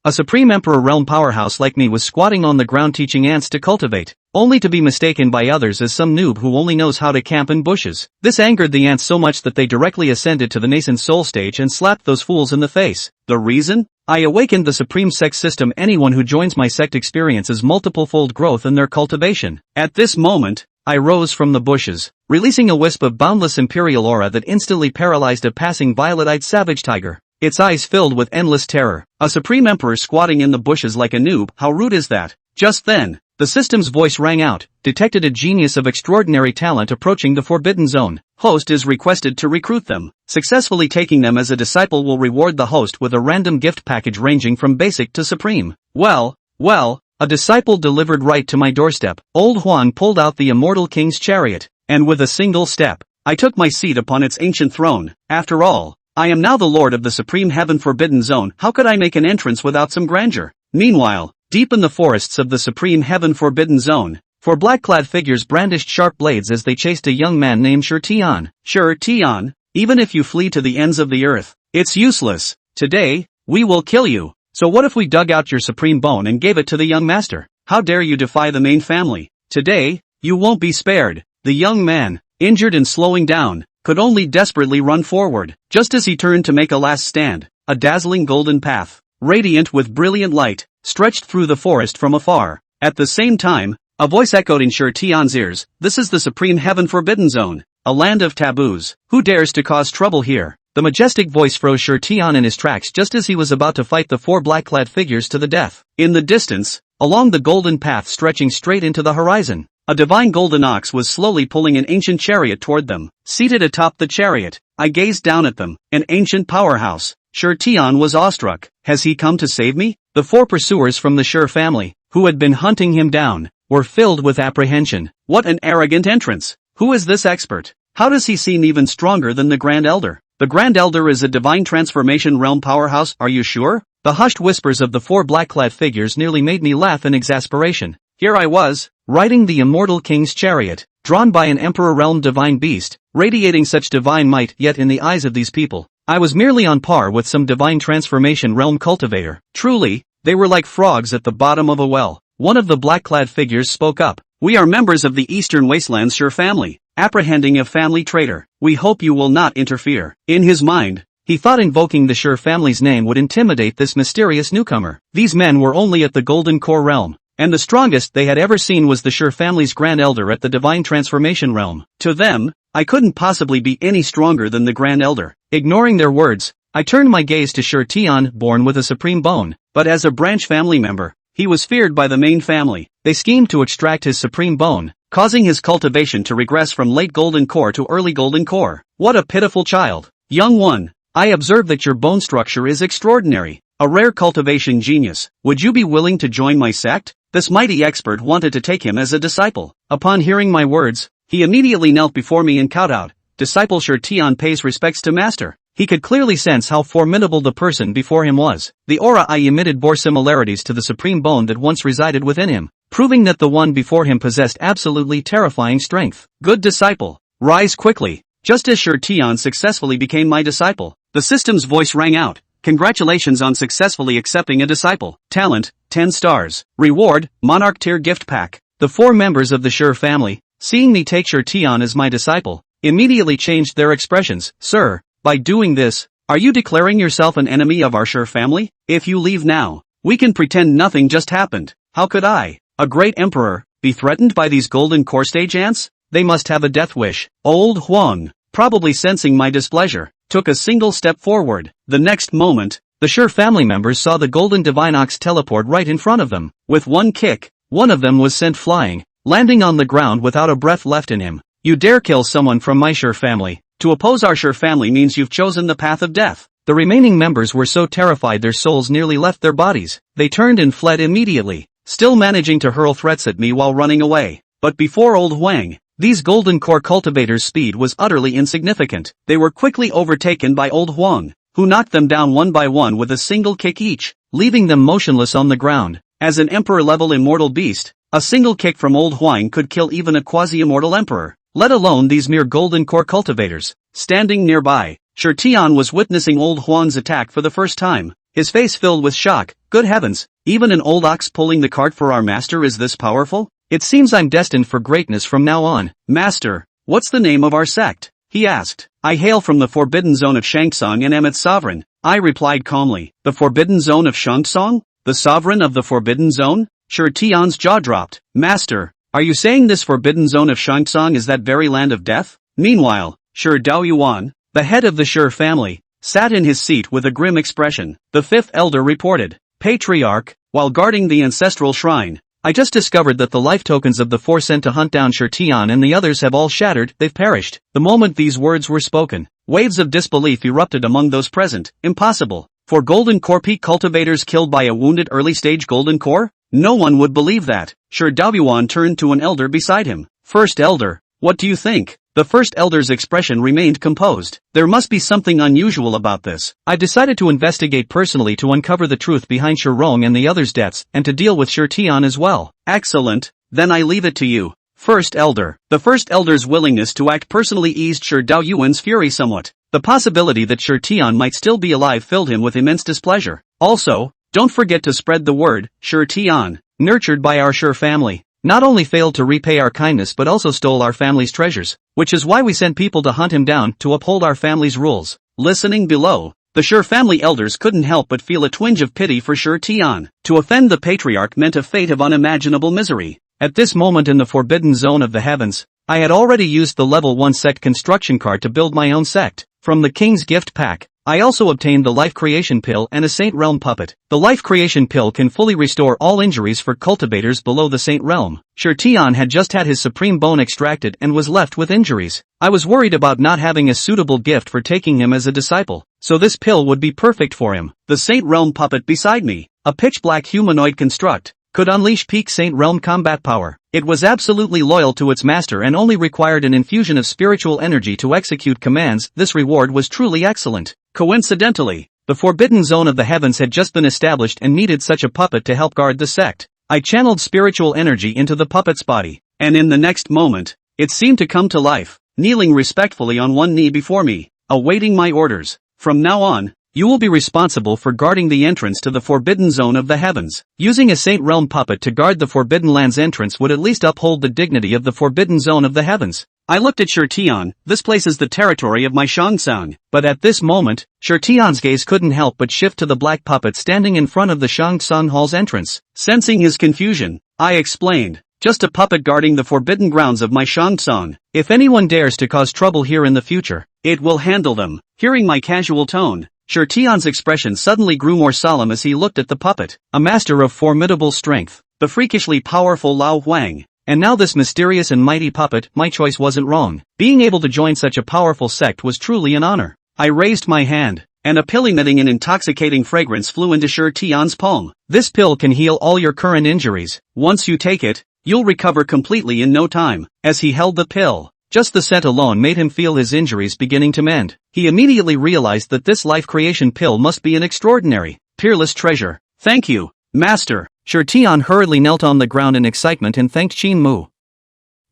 A Supreme Emperor realm powerhouse like me was squatting on the ground teaching ants to cultivate, only to be mistaken by others as some noob who only knows how to camp in bushes. This angered the ants so much that they directly ascended to the nascent soul stage and slapped those fools in the face. The reason? I awakened the supreme sect system. Anyone who joins my sect experiences multiple-fold growth in their cultivation. At this moment, I rose from the bushes, releasing a wisp of boundless imperial aura that instantly paralyzed a passing violet-eyed savage tiger. Its eyes filled with endless terror. A supreme emperor squatting in the bushes like a noob, how rude is that? Just then, the system's voice rang out, detected a genius of extraordinary talent approaching the forbidden zone. Host is requested to recruit them. Successfully taking them as a disciple will reward the host with a random gift package ranging from basic to supreme. Well, a disciple delivered right to my doorstep. Old Huang pulled out the immortal king's chariot, and with a single step, I took my seat upon its ancient throne. After all, I am now the lord of the supreme heaven forbidden zone. How could I make an entrance without some grandeur? Meanwhile, deep in the forests of the supreme heaven forbidden zone, four black-clad figures brandished sharp blades as they chased a young man named Tian. Tian, even if you flee to the ends of the earth, it's useless. Today, we will kill you. So what if we dug out your supreme bone and gave it to the young master? How dare you defy the main family? Today, you won't be spared. The young man, injured and slowing down, could only desperately run forward. Just as he turned to make a last stand, a dazzling golden path, radiant with brilliant light, stretched through the forest from afar. At the same time, a voice echoed in Tian's ears, "This is the supreme heaven forbidden zone, a land of taboos. Who dares to cause trouble here?" The majestic voice froze Tian in his tracks just as he was about to fight the four black-clad figures to the death. In the distance, along the golden path stretching straight into the horizon, a divine golden ox was slowly pulling an ancient chariot toward them. Seated atop the chariot, I gazed down at them. An ancient powerhouse. Tian was awestruck. Has he come to save me? The four pursuers from the Shi family, who had been hunting him down, were filled with apprehension. What an arrogant entrance! Who is this expert? How does he seem even stronger than the Grand Elder? The Grand Elder is a divine transformation realm powerhouse, are you sure? The hushed whispers of the four black-clad figures nearly made me laugh in exasperation. Here I was, riding the immortal king's chariot, drawn by an emperor realm divine beast, radiating such divine might, yet in the eyes of these people, I was merely on par with some divine transformation realm cultivator. Truly, they were like frogs at the bottom of a well. One of the black-clad figures spoke up. "We are members of the Eastern Wastelands Shi family, apprehending a family traitor. We hope you will not interfere." In his mind, he thought invoking the Shi family's name would intimidate this mysterious newcomer. These men were only at the Golden Core realm, and the strongest they had ever seen was the Shi family's Grand Elder at the Divine Transformation realm. To them, I couldn't possibly be any stronger than the Grand Elder. Ignoring their words, I turned my gaze to Tian, born with a supreme bone, but as a branch family member, he was feared by the main family. They schemed to extract his supreme bone, causing his cultivation to regress from late Golden Core to early Golden Core. What a pitiful child. Young one, I observe that your bone structure is extraordinary. A rare cultivation genius. Would you be willing to join my sect? This mighty expert wanted to take him as a disciple. Upon hearing my words, he immediately knelt before me and kowtowed. Disciple Tian pays respects to master. He could clearly sense how formidable the person before him was. The aura I emitted bore similarities to the supreme bone that once resided within him, proving that the one before him possessed absolutely terrifying strength. Good disciple, rise quickly. Just as Tian successfully became my disciple, the system's voice rang out. Congratulations on successfully accepting a disciple. Talent, 10 stars. Reward, Monarch Tier Gift Pack. The four members of the Shi family, seeing me take Tian as my disciple, immediately changed their expressions. Sir, by doing this, are you declaring yourself an enemy of our Shi family? If you leave now, we can pretend nothing just happened. How could I, a great emperor, be threatened by these Golden Core stage ants? They must have a death wish. Old Huang, probably sensing my displeasure, took a single step forward. The next moment, the Shi family members saw the Golden Divine Ox teleport right in front of them. With one kick, one of them was sent flying, landing on the ground without a breath left in him. You dare kill someone from my Shi family. To oppose our Shi family means you've chosen the path of death. The remaining members were so terrified their souls nearly left their bodies. They turned and fled immediately, still managing to hurl threats at me while running away. But before Old Huang, these Golden Core cultivators' speed was utterly insignificant. They were quickly overtaken by Old Huang, who knocked them down one by one with a single kick each, leaving them motionless on the ground. As an emperor-level immortal beast, a single kick from Old Huang could kill even a quasi-immortal emperor, let alone these mere Golden Core cultivators. Standing nearby, Tian was witnessing Old Huang's attack for the first time, his face filled with shock. Good heavens, even an old ox pulling the cart for our master is this powerful? It seems I'm destined for greatness from now on. Master, what's the name of our sect? He asked. I hail from the forbidden zone of Shangtsung and am its sovereign. I replied calmly. The forbidden zone of Shangtsung? The sovereign of the forbidden zone? Shi Tian's jaw dropped. Master, are you saying this forbidden zone of Shangtsung is that very land of death? Meanwhile, Shi Daoyuan, the head of the Shi family, sat in his seat with a grim expression. The fifth elder reported. Patriarch, while guarding the ancestral shrine, I just discovered that the life tokens of the four sent to hunt down Shi Tian and the others have all shattered, they've perished. The moment these words were spoken, waves of disbelief erupted among those present. Impossible. 4 golden core peak cultivators killed by a wounded early-stage golden core? No one would believe that. Shi Daoyuan turned to an elder beside him. First elder, what do you think? The first elder's expression remained composed. There must be something unusual about this. I decided to investigate personally to uncover the truth behind Shi Rong and the others' deaths, and to deal with Shi Tian as well. Excellent, then I leave it to you. First elder. The first elder's willingness to act personally eased Shi Daoyuan's fury somewhat. The possibility that Shi Tian might still be alive filled him with immense displeasure. Also, don't forget to spread the word. Shi Tian, nurtured by our Shi family, not only failed to repay our kindness but also stole our family's treasures, which is why we sent people to hunt him down to uphold our family's rules. Listening below, the Shi family elders couldn't help but feel a twinge of pity for Shi Tian. To offend the patriarch meant a fate of unimaginable misery. At this moment in the forbidden zone of the heavens, I had already used the level 1 sect construction card to build my own sect. From the king's gift pack, I also obtained the life creation pill and a Saint Realm puppet. The life creation pill can fully restore all injuries for cultivators below the Saint Realm. Shi Tian had just had his supreme bone extracted and was left with injuries. I was worried about not having a suitable gift for taking him as a disciple, so this pill would be perfect for him. The Saint Realm puppet beside me, a pitch-black humanoid construct, could unleash peak Saint Realm combat power. It was absolutely loyal to its master and only required an infusion of spiritual energy to execute commands. This reward was truly excellent. Coincidentally, the forbidden zone of the heavens had just been established and needed such a puppet to help guard the sect. I channeled spiritual energy into the puppet's body, and in the next moment, it seemed to come to life, kneeling respectfully on one knee before me, awaiting my orders. From now on, you will be responsible for guarding the entrance to the forbidden zone of the heavens. Using a Saint Realm puppet to guard the forbidden land's entrance would at least uphold the dignity of the forbidden zone of the heavens. I looked at Shi Tian. This place is the territory of my Shangtsung. But at this moment, Shi Tian's gaze couldn't help but shift to the black puppet standing in front of the Shangtsung Hall's entrance. Sensing his confusion, I explained. Just a puppet guarding the forbidden grounds of my Shangtsung. If anyone dares to cause trouble here in the future, it will handle them. Hearing my casual tone, Shi Tian's expression suddenly grew more solemn as he looked at the puppet. A master of formidable strength, the freakishly powerful Lao Huang. And now this mysterious and mighty puppet. My choice wasn't wrong. Being able to join such a powerful sect was truly an honor. I raised my hand, and a pill emitting an intoxicating fragrance flew into Shi Tian's palm. This pill can heal all your current injuries. Once you take it, you'll recover completely in no time. As he held the pill, just the scent alone made him feel his injuries beginning to mend. He immediately realized that this life creation pill must be an extraordinary, peerless treasure. Thank you, Master. Shi Tian hurriedly knelt on the ground in excitement and thanked Qingxue.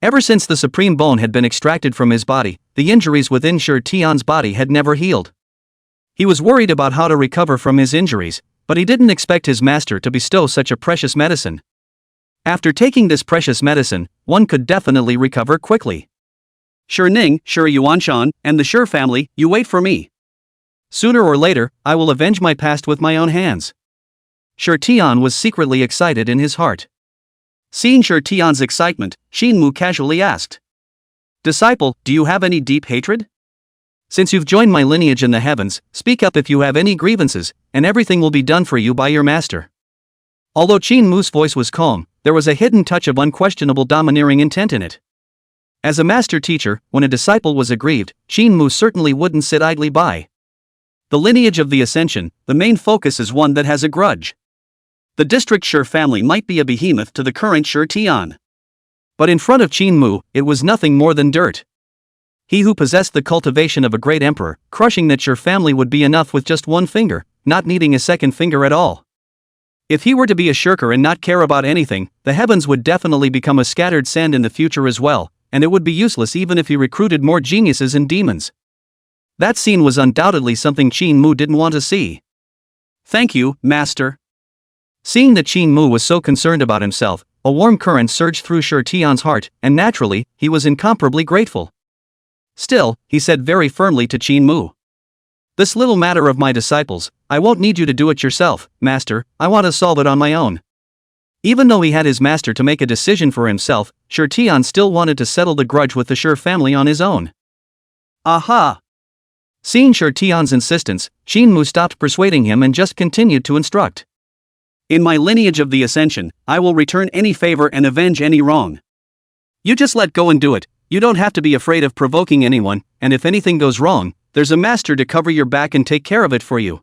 Ever since the supreme bone had been extracted from his body, the injuries within Shi Tian's body had never healed. He was worried about how to recover from his injuries, but he didn't expect his master to bestow such a precious medicine. After taking this precious medicine, one could definitely recover quickly. Shi Ning, Shi Yuanshan, and the Shi family, you wait for me. Sooner or later, I will avenge my past with my own hands. Shi Tian was secretly excited in his heart. Seeing Shi Tian's excitement, Qingxue casually asked. Disciple, do you have any deep hatred? Since you've joined my lineage in the heavens, speak up if you have any grievances, and everything will be done for you by your master. Although Qingxue's voice was calm, there was a hidden touch of unquestionable domineering intent in it. As a master teacher, when a disciple was aggrieved, Qingxue certainly wouldn't sit idly by. The lineage of the Ascension, the main focus is one that has a grudge. The district Shi family might be a behemoth to the current Shi Tian. But in front of Qingxue, it was nothing more than dirt. He who possessed the cultivation of a great emperor, crushing that Shi family would be enough with just one finger, not needing a second finger at all. If he were to be a shirker and not care about anything, the heavens would definitely become a scattered sand in the future as well, and it would be useless even if he recruited more geniuses and demons. That scene was undoubtedly something Qingxue didn't want to see. Thank you, Master. Seeing that Qin Mu was so concerned about himself, a warm current surged through Shi Tian's heart, and naturally, he was incomparably grateful. Still, he said very firmly to Qin Mu. This little matter of my disciples, I won't need you to do it yourself, master, I want to solve it on my own. Even though he had his master to make a decision for himself, Shi Tian still wanted to settle the grudge with the Shi family on his own. Aha! Seeing Shi Tian's insistence, Qin Mu stopped persuading him and just continued to instruct. In my lineage of the Ascension, I will return any favor and avenge any wrong. You just let go and do it, you don't have to be afraid of provoking anyone, and if anything goes wrong, there's a master to cover your back and take care of it for you.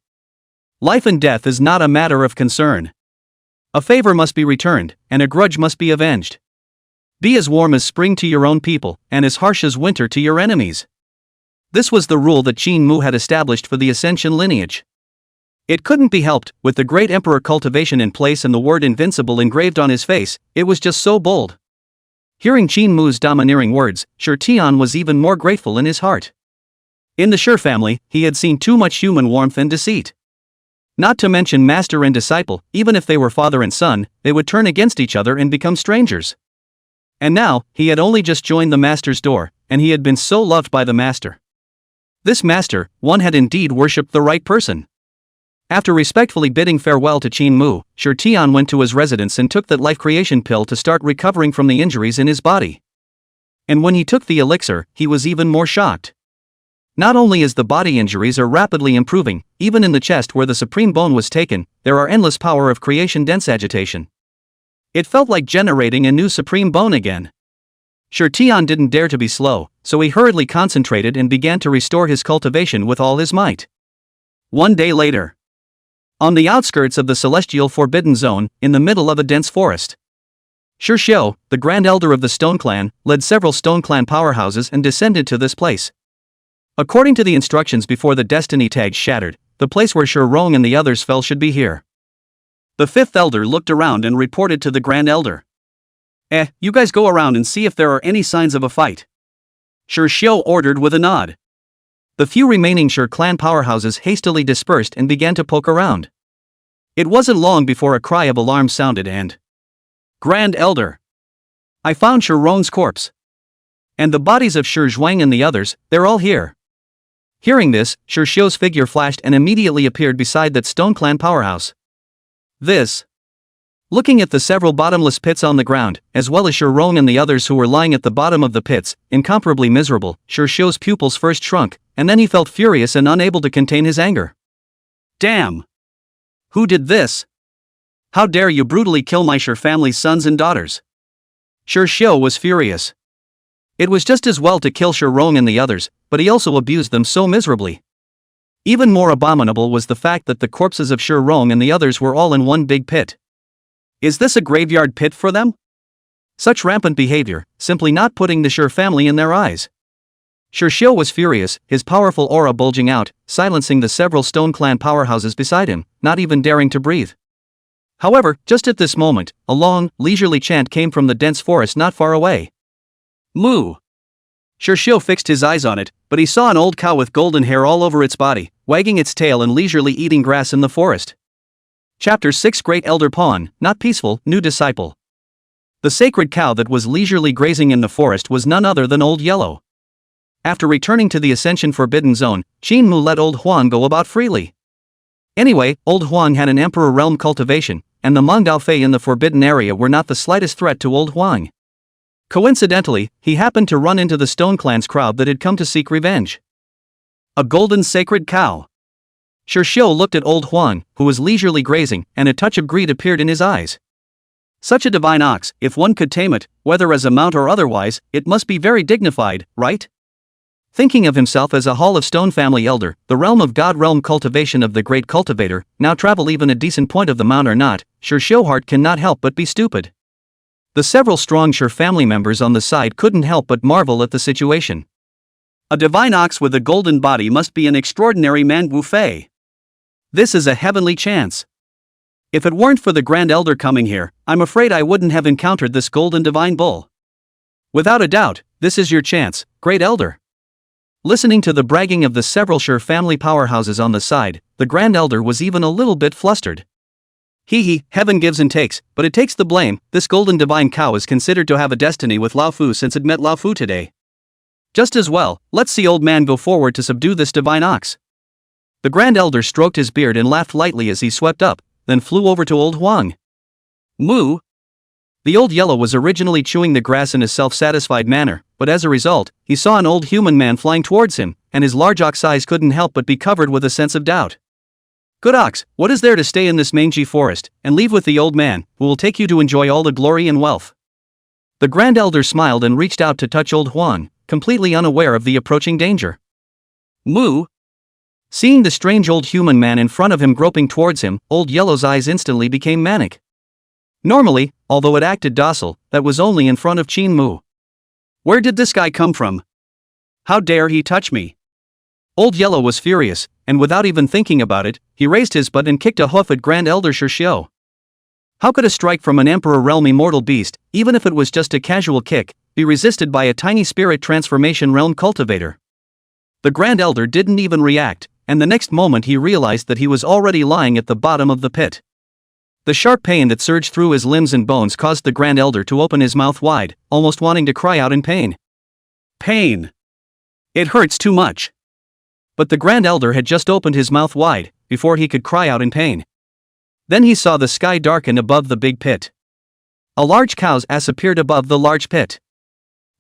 Life and death is not a matter of concern. A favor must be returned, and a grudge must be avenged. Be as warm as spring to your own people, and as harsh as winter to your enemies. This was the rule that Qin Mu had established for the Ascension lineage. It couldn't be helped, with the great emperor cultivation in place and the word invincible engraved on his face, it was just so bold. Hearing Qin Mu's domineering words, Shi Tian was even more grateful in his heart. In the Shi family, he had seen too much human warmth and deceit. Not to mention master and disciple, even if they were father and son, they would turn against each other and become strangers. And now, he had only just joined the master's door, and he had been so loved by the master. This master, one had indeed worshipped the right person. After respectfully bidding farewell to Qin Mu, Shi Tian went to his residence and took that life creation pill to start recovering from the injuries in his body. And when he took the elixir, he was even more shocked. Not only is the body injuries are rapidly improving, even in the chest where the supreme bone was taken, there are endless power of creation dense agitation. It felt like generating a new supreme bone again. Shi Tian didn't dare to be slow, so he hurriedly concentrated and began to restore his cultivation with all his might. One day later, on the outskirts of the celestial forbidden zone, in the middle of a dense forest, Shi Xiu, the grand elder of the Stone Clan, led several Stone Clan powerhouses and descended to this place. According to the instructions before the destiny tags shattered, the place where Shi Rong and the others fell should be here. The fifth elder looked around and reported to the grand elder. You guys go around and see if there are any signs of a fight. Shi Xiu ordered with a nod. The few remaining Shi clan powerhouses hastily dispersed and began to poke around. It wasn't long before a cry of alarm sounded and... Grand Elder! I found Shi Rong's corpse. And the bodies of Shi Zhuang and the others, they're all here. Hearing this, Shi Xiu's figure flashed and immediately appeared beside that Stone Clan powerhouse. This. Looking at the several bottomless pits on the ground, as well as Shi Rong and the others who were lying at the bottom of the pits, incomparably miserable, Shi Xiu's pupils first shrunk, and then he felt furious and unable to contain his anger. Damn! Who did this? How dare you brutally kill my Shi family's sons and daughters? Shi Xiu was furious. It was just as well to kill Shi Rong and the others, but he also abused them so miserably. Even more abominable was the fact that the corpses of Shi Rong and the others were all in one big pit. Is this a graveyard pit for them? Such rampant behavior, simply not putting the Shi family in their eyes. Shi Xiu was furious, his powerful aura bulging out, silencing the several Stone Clan powerhouses beside him, not even daring to breathe. However, just at this moment, a long, leisurely chant came from the dense forest not far away. Moo! Shi Xiu fixed his eyes on it, but he saw an old cow with golden hair all over its body, wagging its tail and leisurely eating grass in the forest. Chapter 6 Great Elder Pawn, Not Peaceful, New Disciple. The sacred cow that was leisurely grazing in the forest was none other than Old Yellow. After returning to the Ascension Forbidden Zone, Qin Mu let Old Huang go about freely. Anyway, Old Huang had an Emperor Realm cultivation, and the Mongdao Fei in the Forbidden Area were not the slightest threat to Old Huang. Coincidentally, he happened to run into the Stone Clan's crowd that had come to seek revenge. A golden sacred cow. Shi Xiu looked at Old Huang, who was leisurely grazing, and a touch of greed appeared in his eyes. Such a divine ox, if one could tame it, whether as a mount or otherwise, it must be very dignified, right? Thinking of himself as a Hall of Stone family elder, the realm of God realm cultivation of the great cultivator, now travel even a decent point of the mount or not, Shi Xiu heart cannot help but be stupid. The several strong Shi family members on the side couldn't help but marvel at the situation. A divine ox with a golden body must be an extraordinary manhwa fei. This is a heavenly chance. If it weren't for the Grand Elder coming here, I'm afraid I wouldn't have encountered this golden divine bull. Without a doubt, this is your chance, Great Elder. Listening to the bragging of the several Shi family powerhouses on the side, the Grand Elder was even a little bit flustered. Heaven gives and takes, but it takes the blame. This golden divine cow is considered to have a destiny with Lao Fu since it met Lao Fu today. Just as well, let's see old man go forward to subdue this divine ox. The Grand Elder stroked his beard and laughed lightly as he swept up, then flew over to old Huang. Moo! The old yellow was originally chewing the grass in a self-satisfied manner, but as a result, he saw an old human man flying towards him, and his large ox eyes couldn't help but be covered with a sense of doubt. Good ox, what is there to stay in this mangy forest, and leave with the old man, who will take you to enjoy all the glory and wealth? The Grand Elder smiled and reached out to touch old Huang, completely unaware of the approaching danger. Moo! Seeing the strange old human man in front of him groping towards him, old yellow's eyes instantly became manic. Normally, although it acted docile, that was only in front of Qingxue. Where did this guy come from? How dare he touch me? Old Yellow was furious, and without even thinking about it, he raised his butt and kicked a hoof at Grand Elder Shishio. How could a strike from an Emperor Realm immortal beast, even if it was just a casual kick, be resisted by a tiny spirit transformation realm cultivator? The Grand Elder didn't even react, and the next moment he realized that he was already lying at the bottom of the pit. The sharp pain that surged through his limbs and bones caused the Grand Elder to open his mouth wide, almost wanting to cry out in pain. Pain! It hurts too much. But the Grand Elder had just opened his mouth wide, before he could cry out in pain. Then he saw the sky darken above the big pit. A large cow's ass appeared above the large pit.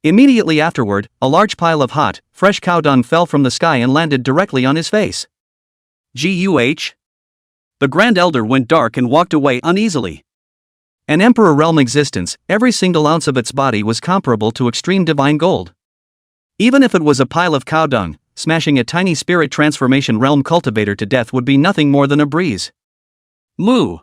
Immediately afterward, a large pile of hot, fresh cow dung fell from the sky and landed directly on his face. Guh! The Grand Elder went dark and walked away uneasily. An Emperor Realm existence, every single ounce of its body was comparable to extreme divine gold. Even if it was a pile of cow dung, smashing a tiny spirit transformation realm cultivator to death would be nothing more than a breeze. Moo!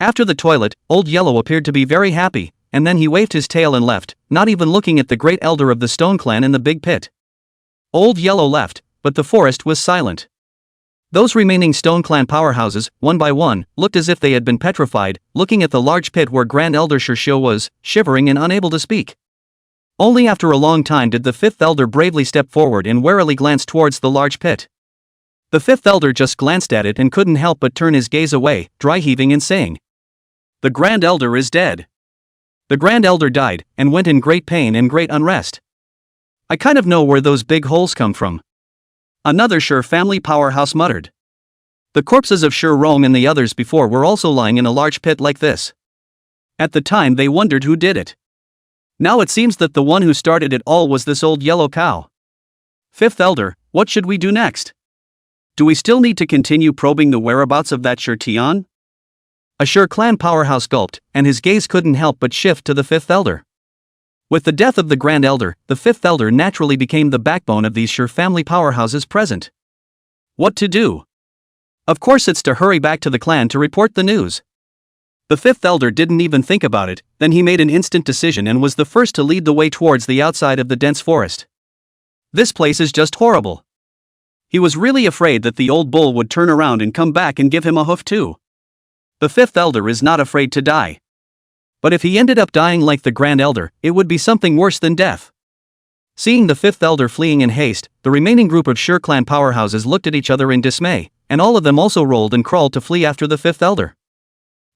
After the toilet, Old Yellow appeared to be very happy, and then he waved his tail and left, not even looking at the great elder of the Stone Clan in the big pit. Old Yellow left, but the forest was silent. Those remaining Stone Clan powerhouses, one by one, looked as if they had been petrified, looking at the large pit where Grand Elder Shishio was, shivering and unable to speak. Only after a long time did the fifth elder bravely step forward and warily glance towards the large pit. The fifth elder just glanced at it and couldn't help but turn his gaze away, dry heaving and saying, "The Grand Elder is dead." The Grand Elder died, and went in great pain and great unrest. I kind of know where those big holes come from. Another Sure family powerhouse muttered. The corpses of Sure Rong and the others before were also lying in a large pit like this. At the time they wondered who did it. Now it seems that the one who started it all was this old yellow cow. Fifth Elder, what should we do next? Do we still need to continue probing the whereabouts of that Sure Tian? A Sure clan powerhouse gulped, and his gaze couldn't help but shift to the fifth elder. With the death of the Grand Elder, the fifth elder naturally became the backbone of these Sure family powerhouses present. What to do? Of course it's to hurry back to the clan to report the news. The fifth elder didn't even think about it, then he made an instant decision and was the first to lead the way towards the outside of the dense forest. This place is just horrible. He was really afraid that the old bull would turn around and come back and give him a hoof too. The fifth elder is not afraid to die. But if he ended up dying like the Grand Elder, it would be something worse than death. Seeing the fifth elder fleeing in haste, the remaining group of Sure clan powerhouses looked at each other in dismay, and all of them also rolled and crawled to flee after the fifth elder.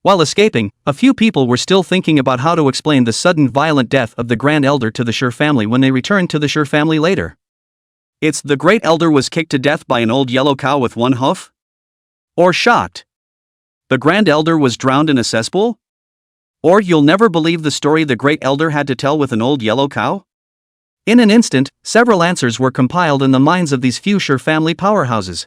While escaping, a few people were still thinking about how to explain the sudden violent death of the Grand Elder to the Sure family when they returned to the Sure family later. It's the Great Elder was kicked to death by an old yellow cow with one hoof? Or shocked? The Grand Elder was drowned in a cesspool? Or you'll never believe the story the Great Elder had to tell with an old yellow cow? In an instant, several answers were compiled in the minds of these few Sure family powerhouses.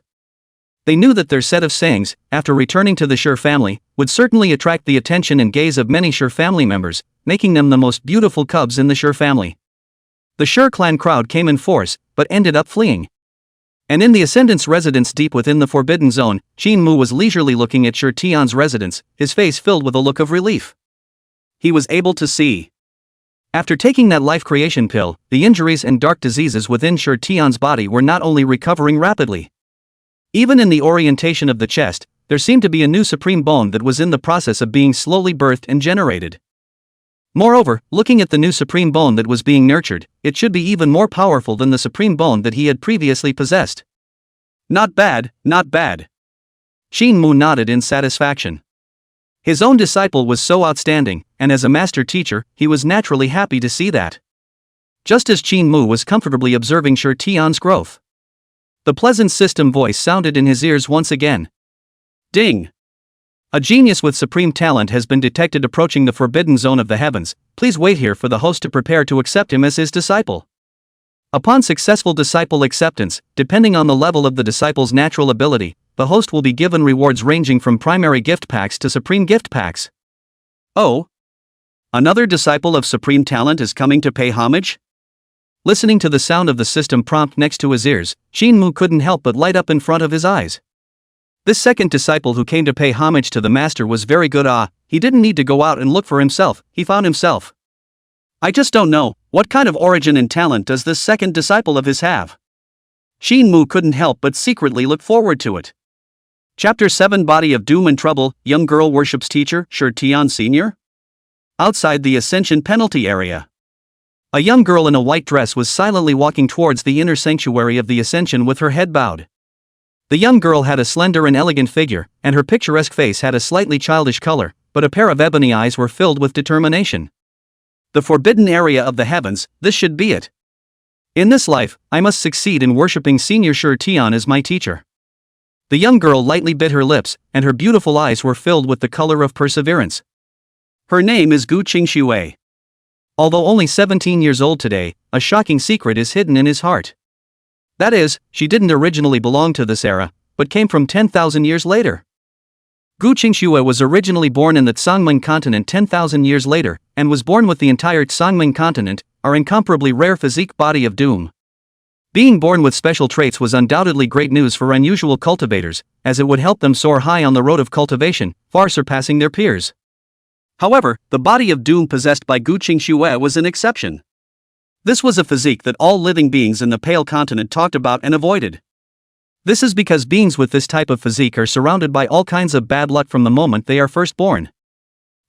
They knew that their set of sayings, after returning to the Sure family, would certainly attract the attention and gaze of many Sure family members, making them the most beautiful cubs in the Sure family. The Sure clan crowd came in force, but ended up fleeing. And in the Ascendant's residence deep within the Forbidden Zone, Qingxue was leisurely looking at Sure Tian's residence, his face filled with a look of relief. He was able to see. After taking that life creation pill, the injuries and dark diseases within Sure Tian's body were not only recovering rapidly. Even in the orientation of the chest, there seemed to be a new supreme bone that was in the process of being slowly birthed and generated. Moreover, looking at the new supreme bone that was being nurtured, it should be even more powerful than the supreme bone that he had previously possessed. Not bad, not bad. Qingxue nodded in satisfaction. His own disciple was so outstanding, and as a master teacher, he was naturally happy to see that. Just as Qingxue was comfortably observing Shi Tian's growth, the pleasant system voice sounded in his ears once again. Ding! A genius with supreme talent has been detected approaching the forbidden zone of the heavens. Please wait here for the host to prepare to accept him as his disciple. Upon successful disciple acceptance, depending on the level of the disciple's natural ability, the host will be given rewards ranging from primary gift packs to supreme gift packs. Oh? Another disciple of supreme talent is coming to pay homage? Listening to the sound of the system prompt next to his ears, Qingxue couldn't help but light up in front of his eyes. This second disciple who came to pay homage to the master was very good. He didn't need to go out and look for himself, he found himself. I just don't know, what kind of origin and talent does this second disciple of his have? Qingxue couldn't help but secretly look forward to it. Chapter 7 Body of Doom and Trouble, Young Girl Worships Teacher, Shi Tian Sr. Outside the Ascension Penalty Area. A young girl in a white dress was silently walking towards the inner sanctuary of the Ascension with her head bowed. The young girl had a slender and elegant figure, and her picturesque face had a slightly childish color, but a pair of ebony eyes were filled with determination. The forbidden area of the heavens, this should be it. In this life, I must succeed in worshipping Senior Shi Tian as my teacher. The young girl lightly bit her lips, and her beautiful eyes were filled with the color of perseverance. Her name is Qingxue. Although only 17 years old today, a shocking secret is hidden in his heart. That is, she didn't originally belong to this era, but came from 10,000 years later. Qingxue was originally born in the Tsangming continent 10,000 years later, and was born with the entire Tsangming continent, our incomparably rare physique body of doom. Being born with special traits was undoubtedly great news for unusual cultivators, as it would help them soar high on the road of cultivation, far surpassing their peers. However, the body of doom possessed by Qingxue was an exception. This was a physique that all living beings in the Pale Continent talked about and avoided. This is because beings with this type of physique are surrounded by all kinds of bad luck from the moment they are first born.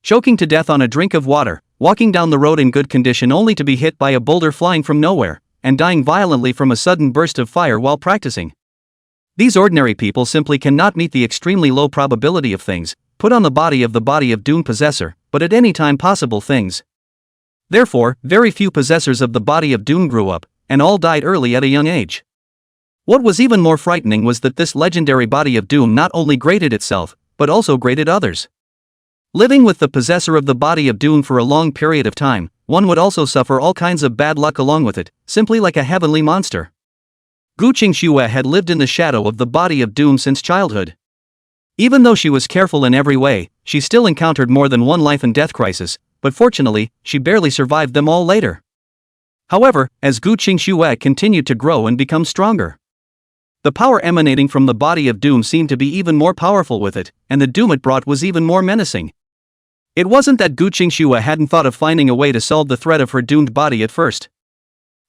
Choking to death on a drink of water, walking down the road in good condition only to be hit by a boulder flying from nowhere, and dying violently from a sudden burst of fire while practicing. These ordinary people simply cannot meet the extremely low probability of things put on the body of doom possessor, but at any time possible things. Therefore, very few possessors of the body of doom grew up, and all died early at a young age. What was even more frightening was that this legendary body of doom not only graded itself, but also graded others. Living with the possessor of the body of doom for a long period of time, one would also suffer all kinds of bad luck along with it, simply like a heavenly monster. Qingxue had lived in the shadow of the body of doom since childhood. Even though she was careful in every way, she still encountered more than one life and death crisis, but fortunately, she barely survived them all later. However, as Qingxue continued to grow and become stronger, the power emanating from the body of doom seemed to be even more powerful with it, and the doom it brought was even more menacing. It wasn't that Qingxue hadn't thought of finding a way to solve the threat of her doomed body at first.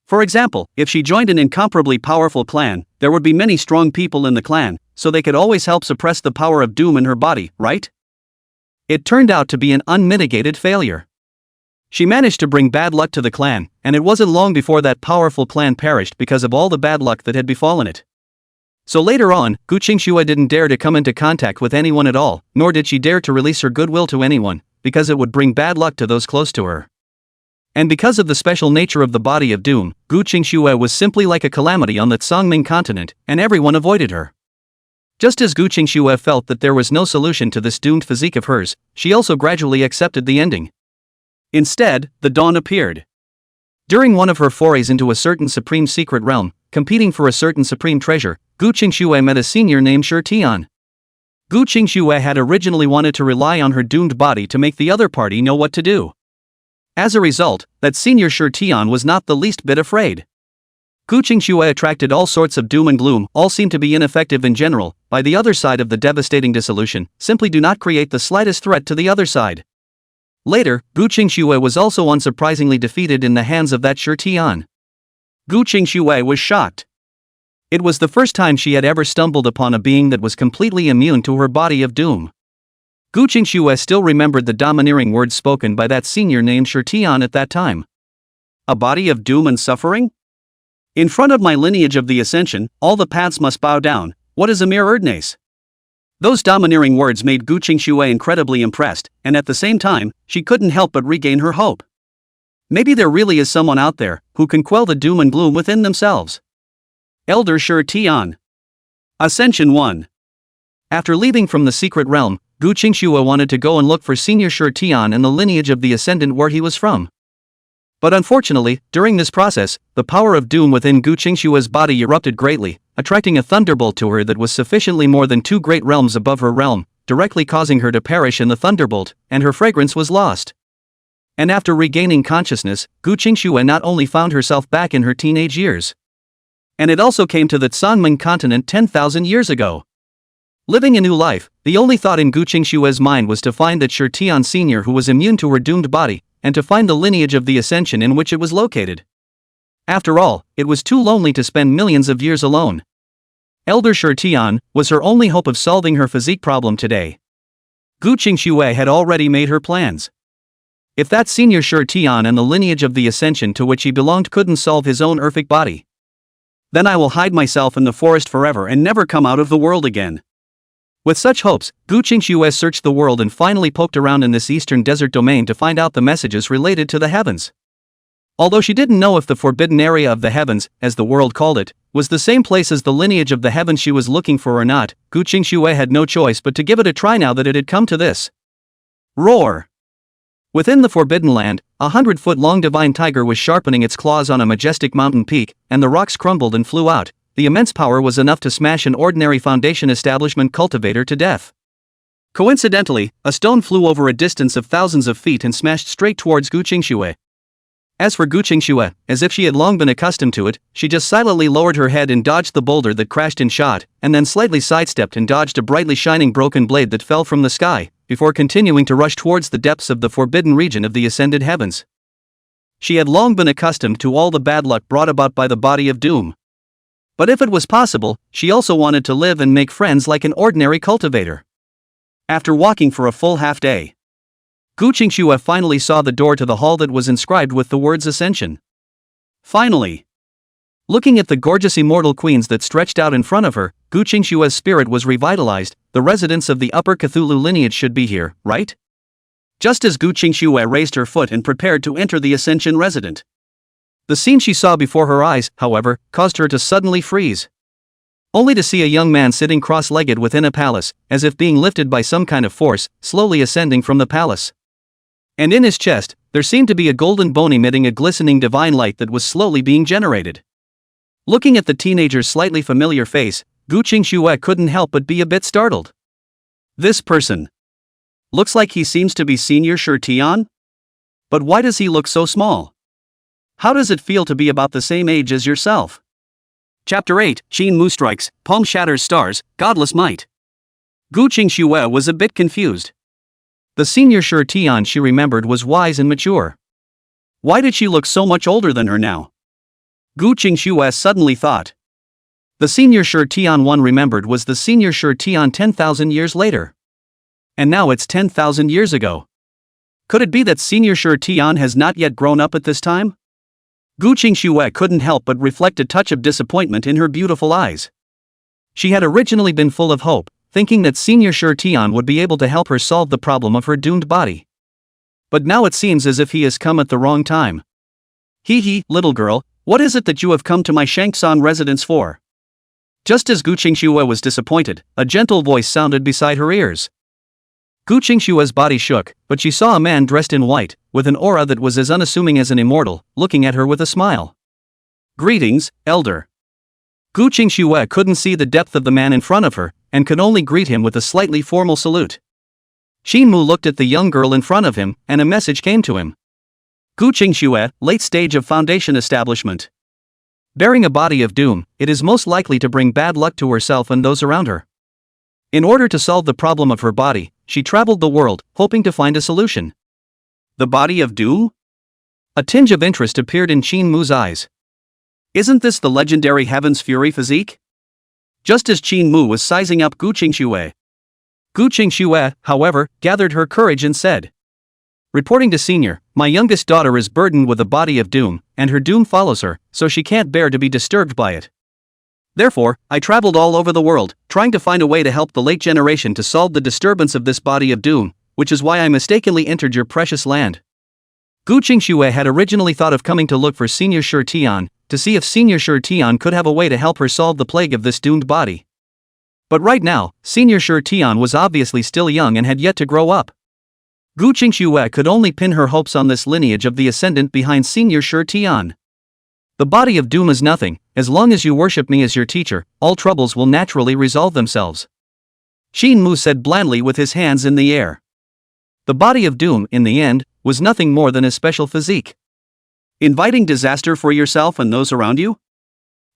For example, if she joined an incomparably powerful clan, there would be many strong people in the clan, so they could always help suppress the power of doom in her body, right? It turned out to be an unmitigated failure. She managed to bring bad luck to the clan, and it wasn't long before that powerful clan perished because of all the bad luck that had befallen it. So later on, Qingxue didn't dare to come into contact with anyone at all, nor did she dare to release her goodwill to anyone, because it would bring bad luck to those close to her. And because of the special nature of the body of doom, Qingxue was simply like a calamity on the Tsangming continent, and everyone avoided her. Just as Qingxue felt that there was no solution to this doomed physique of hers, she also gradually accepted the ending. Instead, the dawn appeared. During one of her forays into a certain supreme secret realm, competing for a certain supreme treasure, Qingxue met a senior named Shi Tian. Qingxue had originally wanted to rely on her doomed body to make the other party know what to do. As a result, that senior Shi Tian was not the least bit afraid. Qingxue attracted all sorts of doom and gloom, all seemed to be ineffective in general, by the other side of the devastating dissolution, simply do not create the slightest threat to the other side. Later, Qingxue was also unsurprisingly defeated in the hands of that Shi Tian. Qingxue was shocked. It was the first time she had ever stumbled upon a being that was completely immune to her body of doom. Qingxue still remembered the domineering words spoken by that senior named Shi Tian at that time. A body of doom and suffering? In front of my lineage of the ascension, all the paths must bow down. What is a mere erdnase? Those domineering words made Gu Qingxue incredibly impressed, and at the same time, she couldn't help but regain her hope. Maybe there really is someone out there who can quell the doom and gloom within themselves. Elder Shi Tian. Ascension 1. After leaving from the secret realm, Gu Qingxue wanted to go and look for Senior Shi Tian and the lineage of the Ascendant where he was from. But unfortunately, during this process, the power of doom within Gu Qingxue's body erupted greatly, attracting a thunderbolt to her that was sufficiently more than 2 great realms above her realm, directly causing her to perish in the thunderbolt, and her fragrance was lost. And after regaining consciousness, Gu Qingxue not only found herself back in her teenage years, and it also came to the Sanmeng continent 10,000 years ago. Living a new life, the only thought in Gu Qingxue's mind was to find that Shi Tian Sr. who was immune to her doomed body, and to find the lineage of the ascension in which it was located. After all, it was too lonely to spend millions of years alone. Elder Shi Tian was her only hope of solving her physique problem today. Gu Qingxue had already made her plans. If that Senior Shi Tian and the lineage of the ascension to which he belonged couldn't solve his own earthic body, then I will hide myself in the forest forever and never come out of the world again. With such hopes, Gu Qingxue searched the world and finally poked around in this eastern desert domain to find out the messages related to the heavens. Although she didn't know if the forbidden area of the heavens, as the world called it, was the same place as the lineage of the heavens she was looking for or not, Gu Qingxue had no choice but to give it a try now that it had come to this. Roar! Within the Forbidden Land, 100-foot-long divine tiger was sharpening its claws on a majestic mountain peak, and the rocks crumbled and flew out. The immense power was enough to smash an ordinary foundation establishment cultivator to death. Coincidentally, a stone flew over a distance of thousands of feet and smashed straight towards Gu Qingxue. As for Gu Qingxue, as if she had long been accustomed to it, she just silently lowered her head and dodged the boulder that crashed and shot, and then slightly sidestepped and dodged a brightly shining broken blade that fell from the sky, before continuing to rush towards the depths of the forbidden region of the ascended heavens. She had long been accustomed to all the bad luck brought about by the body of doom. But if it was possible, she also wanted to live and make friends like an ordinary cultivator. After walking for a full half day, Gu Qingxue finally saw the door to the hall that was inscribed with the words Ascension. Finally! Looking at the gorgeous immortal queens that stretched out in front of her, Gu Qingxue's spirit was revitalized. The residents of the upper Cthulhu lineage should be here, right? Just as Gu Qingxue raised her foot and prepared to enter the Ascension resident, the scene she saw before her eyes, however, caused her to suddenly freeze. Only to see a young man sitting cross-legged within a palace, as if being lifted by some kind of force, slowly ascending from the palace. And in his chest, there seemed to be a golden bone emitting a glistening divine light that was slowly being generated. Looking at the teenager's slightly familiar face, Gu Qingxue couldn't help but be a bit startled. This person looks like he seems to be Senior Shi Tian? But why does he look so small? How does it feel to be about the same age as yourself? Chapter 8, Qingmu strikes, palm shatters stars, godless might. Gu Qingxue was a bit confused. The Senior Shi Tian she remembered was wise and mature. Why did she look so much older than her now? Gu Qingxue suddenly thought. The Senior Shi Tian one remembered was the Senior Shi Tian 10,000 years later. And now it's 10,000 years ago. Could it be that Senior Shi Tian has not yet grown up at this time? Gu Qingxue couldn't help but reflect a touch of disappointment in her beautiful eyes. She had originally been full of hope, thinking that Senior Shi Tian would be able to help her solve the problem of her doomed body. But now it seems as if he has come at the wrong time. Hee, little girl, what is it that you have come to my Shangsan residence for? Just as Gu Qingxue was disappointed, a gentle voice sounded beside her ears. Gu Qingxue's body shook, but she saw a man dressed in white, with an aura that was as unassuming as an immortal, looking at her with a smile. Greetings, elder. Gu Qingxue couldn't see the depth of the man in front of her, and could only greet him with a slightly formal salute. Qingmu looked at the young girl in front of him, and a message came to him. Gu Qingxue, late stage of foundation establishment. Bearing a body of doom, it is most likely to bring bad luck to herself and those around her. In order to solve the problem of her body, she traveled the world, hoping to find a solution. The body of doom? A tinge of interest appeared in Qingmu's eyes. Isn't this the legendary Heaven's Fury physique? Just as Qingmu was sizing up Gu Qingxue, Gu Qingxue, however, gathered her courage and said, reporting to Senior, my youngest daughter is burdened with a body of doom, and her doom follows her, so she can't bear to be disturbed by it. Therefore, I traveled all over the world, trying to find a way to help the late generation to solve the disturbance of this body of doom, which is why I mistakenly entered your precious land. Gu Qingxue had originally thought of coming to look for Senior Shi Tian, to see if Senior Shi Tian could have a way to help her solve the plague of this doomed body. But right now, Senior Shi Tian was obviously still young and had yet to grow up. Gu Qingxue could only pin her hopes on this lineage of the ascendant behind Senior Shi Tian. The body of doom is nothing, as long as you worship me as your teacher, all troubles will naturally resolve themselves. Qingmu said blandly with his hands in the air. The body of doom, in the end, was nothing more than a special physique. Inviting disaster for yourself and those around you?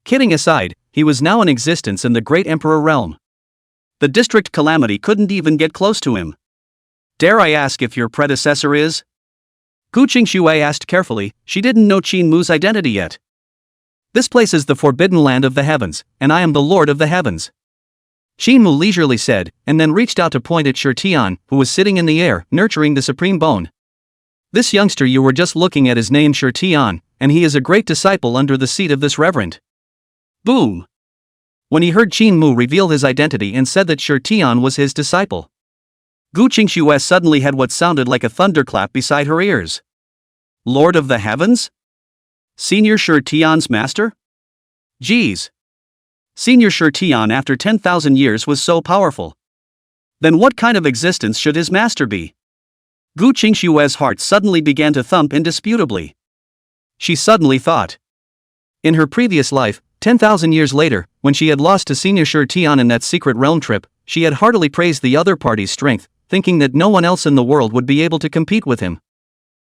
Kidding aside, he was now in existence in the great emperor realm. The district calamity couldn't even get close to him. Dare I ask if your predecessor is? Gu Qingxue asked carefully. She didn't know Qingmu's identity yet. This place is the forbidden land of the heavens, and I am the lord of the heavens. Qingmu leisurely said, and then reached out to point at Shi Tian, who was sitting in the air, nurturing the supreme bone. This youngster you were just looking at is named Shi Tian, and he is a great disciple under the seat of this reverend. Boom! When he heard Qingmu reveal his identity and said that Shi Tian was his disciple, Gu Qingxue suddenly had what sounded like a thunderclap beside her ears. Lord of the heavens? Senior Shi Tian's master? Geez. Senior Shi Tian after 10,000 years was so powerful. Then what kind of existence should his master be? Gu Qingxue's heart suddenly began to thump indisputably. She suddenly thought. In her previous life, 10,000 years later, when she had lost to Senior Shi Tian in that secret realm trip, she had heartily praised the other party's strength, thinking that no one else in the world would be able to compete with him.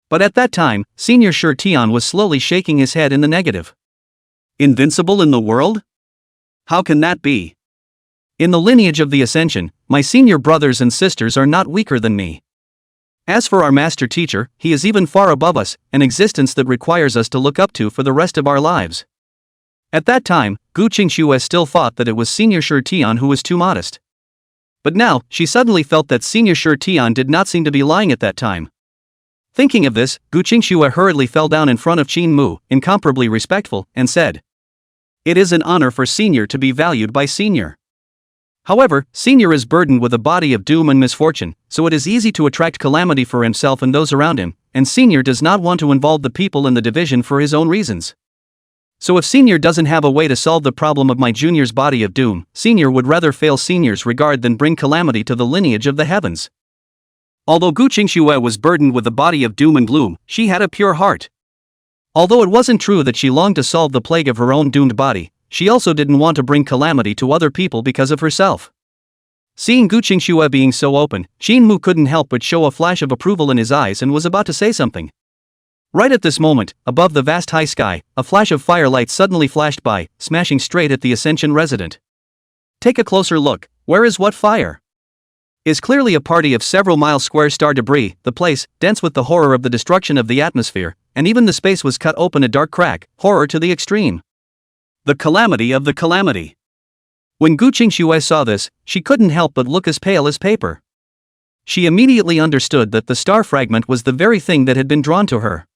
But at that time, Senior Shi Tian was slowly shaking his head in the negative. Invincible in the world? How can that be? In the lineage of the Ascension, my senior brothers and sisters are not weaker than me. As for our master teacher, he is even far above us, an existence that requires us to look up to for the rest of our lives. At that time, Gu Qingxue still thought that it was Senior Shi Tian who was too modest. But now, she suddenly felt that Senior Shi Tian did not seem to be lying at that time. Thinking of this, Gu Qingxue hurriedly fell down in front of Qingmu, incomparably respectful, and said, "It is an honor for Senior to be valued by Senior. However, Senior is burdened with a body of doom and misfortune, so it is easy to attract calamity for himself and those around him, and Senior does not want to involve the people in the division for his own reasons. So if Senior doesn't have a way to solve the problem of my junior's body of doom, Senior would rather fail Senior's regard than bring calamity to the lineage of the heavens." Although Gu Qingxue was burdened with the body of doom and gloom, she had a pure heart. Although it wasn't true that she longed to solve the plague of her own doomed body, she also didn't want to bring calamity to other people because of herself. Seeing Gu Qingxue being so open, Qingmu couldn't help but show a flash of approval in his eyes and was about to say something. Right at this moment, above the vast high sky, a flash of firelight suddenly flashed by, smashing straight at the Ascension resident. Take a closer look. Where is what fire? Is clearly a party of several miles square star debris, the place, dense with the horror of the destruction of the atmosphere, and even the space was cut open a dark crack, horror to the extreme. The calamity of the calamity. When Gu Qingxue saw this, she couldn't help but look as pale as paper. She immediately understood that the star fragment was the very thing that had been drawn to her.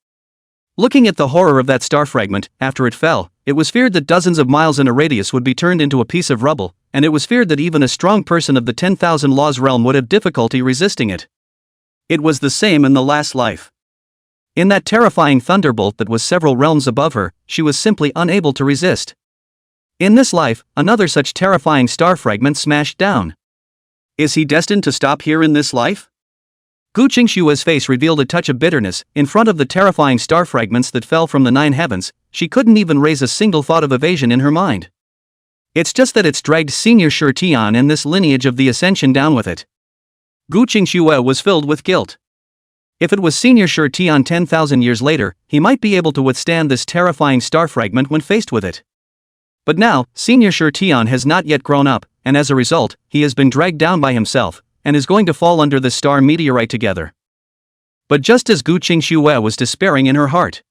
Looking at the horror of that star fragment, after it fell, it was feared that dozens of miles in a radius would be turned into a piece of rubble, and it was feared that even a strong person of the 10,000 laws realm would have difficulty resisting it. It was the same in the last life. In that terrifying thunderbolt that was several realms above her, she was simply unable to resist. In this life, another such terrifying star fragment smashed down. Is he destined to stop here in this life? Gu Qingxue's face revealed a touch of bitterness. In front of the terrifying star fragments that fell from the 9 heavens, she couldn't even raise a single thought of evasion in her mind. It's just that it's dragged Senior Shi Tian and this lineage of the Ascension down with it. Gu Qingxue was filled with guilt. If it was Senior Shi Tian 10,000 years later, he might be able to withstand this terrifying star fragment when faced with it. But now, Senior Shi Tian has not yet grown up, and as a result, he has been dragged down by himself, and is going to fall under the star meteorite together. But just as Gu Qingxue was despairing in her heart,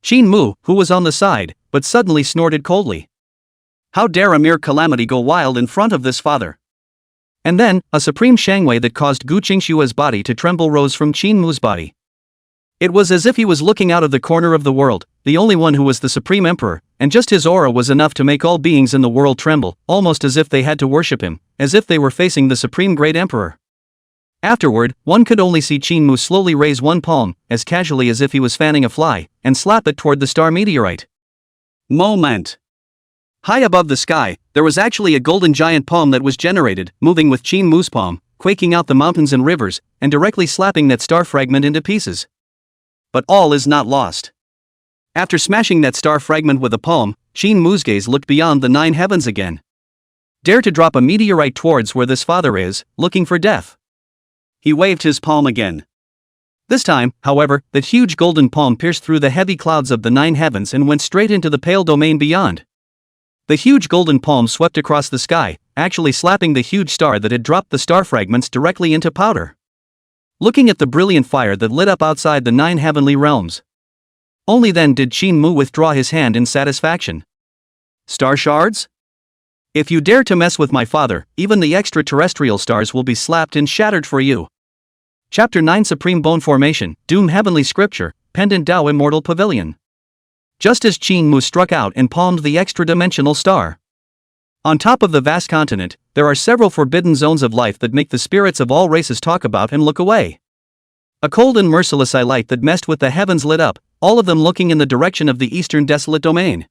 Qingmu, who was on the side, but suddenly snorted coldly. How dare a mere calamity go wild in front of this father? And then, a supreme shangwei that caused Gu Qingxue's body to tremble rose from Qingmu's body. It was as if he was looking out of the corner of the world, the only one who was the supreme emperor, and just his aura was enough to make all beings in the world tremble, almost as if they had to worship him, as if they were facing the supreme great emperor. Afterward, one could only see Qingxue slowly raise one palm, as casually as if he was fanning a fly, and slap it toward the star meteorite. Moment. High above the sky, there was actually a golden giant palm that was generated, moving with Qingxue's palm, quaking out the mountains and rivers, and directly slapping that star fragment into pieces. But all is not lost. After smashing that star fragment with a palm, Qingxue's gaze looked beyond the 9 heavens again. Dare to drop a meteorite towards where this father is, looking for death. He waved his palm again. This time, however, that huge golden palm pierced through the heavy clouds of the 9 heavens and went straight into the pale domain beyond. The huge golden palm swept across the sky, actually slapping the huge star that had dropped the star fragments directly into powder. Looking at the brilliant fire that lit up outside the 9 heavenly realms. Only then did Qingxue withdraw his hand in satisfaction. Star shards? If you dare to mess with my father, even the extraterrestrial stars will be slapped and shattered for you. Chapter 9 Supreme Bone Formation, Doom Heavenly Scripture, Pendant Tao Immortal Pavilion. Just as Qingxue struck out and palmed the extra-dimensional star. On top of the vast continent, there are several forbidden zones of life that make the spirits of all races talk about and look away. A cold and merciless eye light that messed with the heavens lit up, all of them looking in the direction of the eastern desolate domain.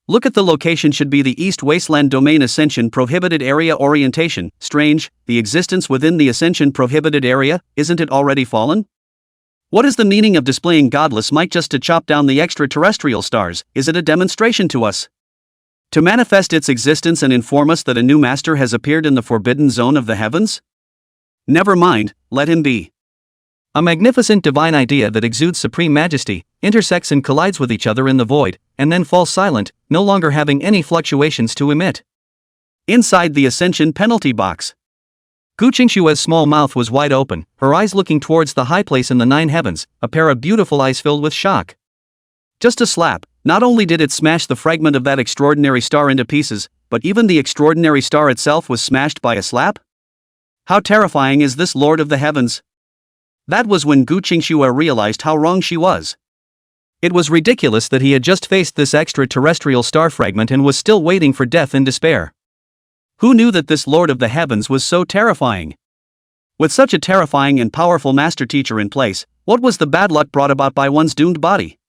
Look at the location should be the East Wasteland Domain Ascension Prohibited Area Orientation. Strange, the existence within the Ascension Prohibited Area, isn't it already fallen? What is the meaning of displaying godless might just to chop down the extraterrestrial stars? Is it a demonstration to us? To manifest its existence and inform us that a new master has appeared in the forbidden zone of the heavens? Never mind, let him be. A magnificent divine idea that exudes supreme majesty, intersects and collides with each other in the void, and then falls silent, no longer having any fluctuations to emit. Inside the Ascension penalty box. Qingxue's small mouth was wide open, her eyes looking towards the high place in the 9 heavens, a pair of beautiful eyes filled with shock. Just a slap, not only did it smash the fragment of that extraordinary star into pieces, but even the extraordinary star itself was smashed by a slap? How terrifying is this Lord of the Heavens? That was when Qingxue realized how wrong she was. It was ridiculous that he had just faced this extraterrestrial star fragment and was still waiting for death in despair. Who knew that this Lord of the Heavens was so terrifying? With such a terrifying and powerful master teacher in place, what was the bad luck brought about by one's doomed body?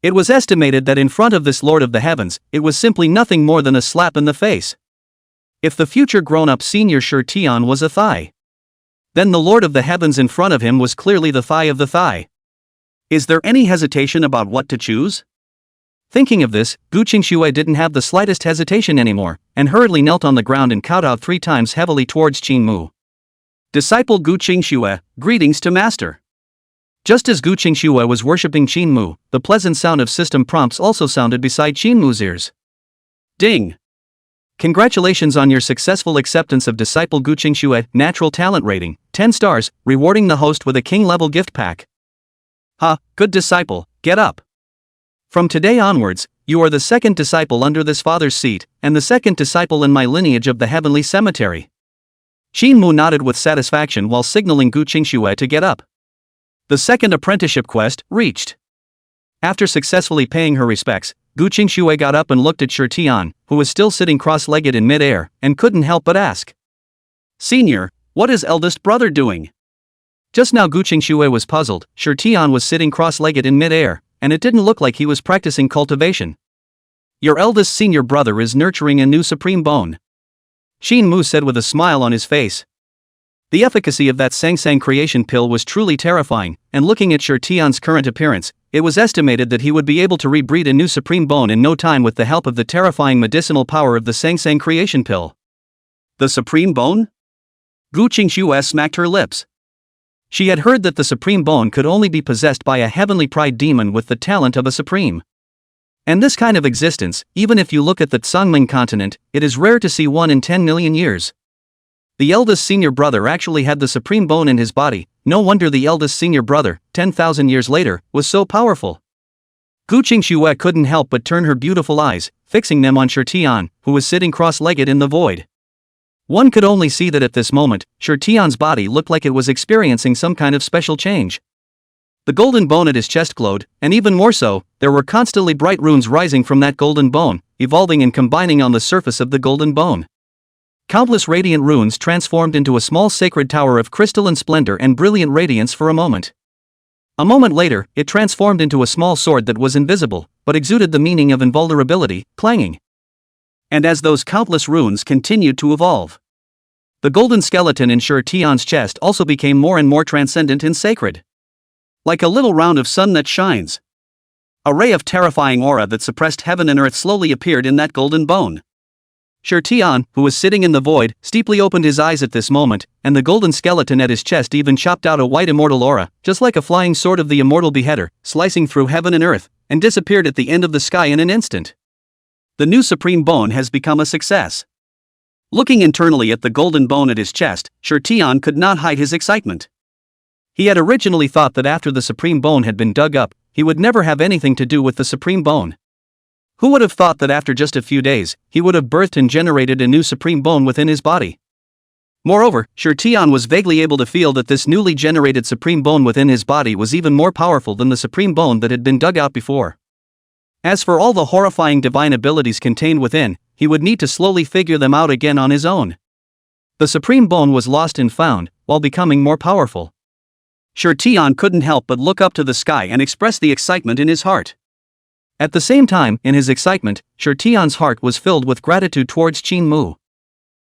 It was estimated that in front of this Lord of the Heavens, it was simply nothing more than a slap in the face. If the future grown-up senior Tian was a thigh, then the Lord of the Heavens in front of him was clearly the thigh of the thigh. Is there any hesitation about what to choose? Thinking of this, Qingxue didn't have the slightest hesitation anymore, and hurriedly knelt on the ground and kowtowed 3 times heavily towards Qingxue. Disciple Qingxue, greetings to Master. Just as Qingxue was worshipping Qingxue, the pleasant sound of system prompts also sounded beside Qingxue's ears. Ding! Congratulations on your successful acceptance of Disciple Qingxue, natural talent rating, 10 stars, rewarding the host with a king-level gift pack. Good disciple, get up. From today onwards, you are the 2nd disciple under this father's seat, and the 2nd disciple in my lineage of the heavenly cemetery. Qingxue nodded with satisfaction while signaling Qingxue to get up. The 2nd apprenticeship quest reached. After successfully paying her respects, Qingxue got up and looked at Tian, who was still sitting cross-legged in mid-air, and couldn't help but ask. Senior, what is eldest brother doing? Just now Qingxue was puzzled. Tian was sitting cross-legged in mid-air, and it didn't look like he was practicing cultivation. Your eldest senior brother is nurturing a new supreme bone. Qingxue said with a smile on his face. The efficacy of that Sang creation pill was truly terrifying, and looking at Tian's current appearance, it was estimated that he would be able to rebreed a new supreme bone in no time with the help of the terrifying medicinal power of the Sang creation pill. The supreme bone? Qingxue smacked her lips. She had heard that the supreme bone could only be possessed by a heavenly pride demon with the talent of a supreme. And this kind of existence, even if you look at the Tsangming continent, it is rare to see 1 in 10 million years. The eldest senior brother actually had the supreme bone in his body. No wonder the eldest senior brother, 10,000 years later, was so powerful. Qingxue couldn't help but turn her beautiful eyes, fixing them on Tian, who was sitting cross-legged in the void. One could only see that at this moment, Tian's body looked like it was experiencing some kind of special change. The golden bone at his chest glowed, and even more so, there were constantly bright runes rising from that golden bone, evolving and combining on the surface of the golden bone. Countless radiant runes transformed into a small sacred tower of crystalline splendor and brilliant radiance for a moment. A moment later, it transformed into a small sword that was invisible, but exuded the meaning of invulnerability, clanging. And as those countless runes continued to evolve, the golden skeleton in Shi Tian's chest also became more and more transcendent and sacred. Like a little round of sun that shines. A ray of terrifying aura that suppressed heaven and earth slowly appeared in that golden bone. Shi Tian, who was sitting in the void, steeply opened his eyes at this moment, and the golden skeleton at his chest even chopped out a white immortal aura, just like a flying sword of the immortal beheader, slicing through heaven and earth, and disappeared at the end of the sky in an instant. The new supreme bone has become a success. Looking internally at the golden bone at his chest, Shi Tian could not hide his excitement. He had originally thought that after the supreme bone had been dug up, he would never have anything to do with the supreme bone. Who would have thought that after just a few days, he would have birthed and generated a new supreme bone within his body? Moreover, Shi Tian was vaguely able to feel that this newly generated supreme bone within his body was even more powerful than the supreme bone that had been dug out before. As for all the horrifying divine abilities contained within, he would need to slowly figure them out again on his own. The supreme bone was lost and found, while becoming more powerful. Shi Tian couldn't help but look up to the sky and express the excitement in his heart. At the same time, in his excitement, Shi Tian's heart was filled with gratitude towards Qingxue.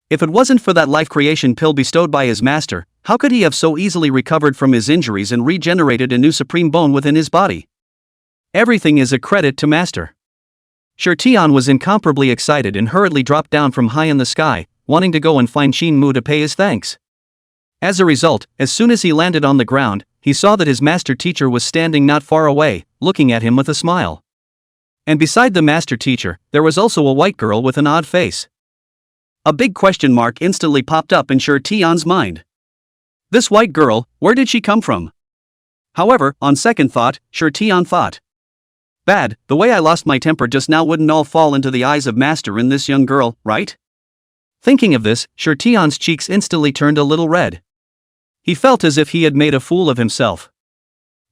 If it wasn't for that life creation pill bestowed by his master, how could he have so easily recovered from his injuries and regenerated a new supreme bone within his body? Everything is a credit to master. Shi Tian was incomparably excited and hurriedly dropped down from high in the sky, wanting to go and find Qingxue to pay his thanks. As a result, as soon as he landed on the ground, he saw that his master teacher was standing not far away, looking at him with a smile. And beside the master teacher, there was also a white girl with an odd face. A big question mark instantly popped up in Shi Tian's mind. This white girl, where did she come from? However, on second thought, Shi Tian thought, bad, the way I lost my temper just now wouldn't all fall into the eyes of master in this young girl, right? Thinking of this, Shi Tian's cheeks instantly turned a little red. He felt as if he had made a fool of himself.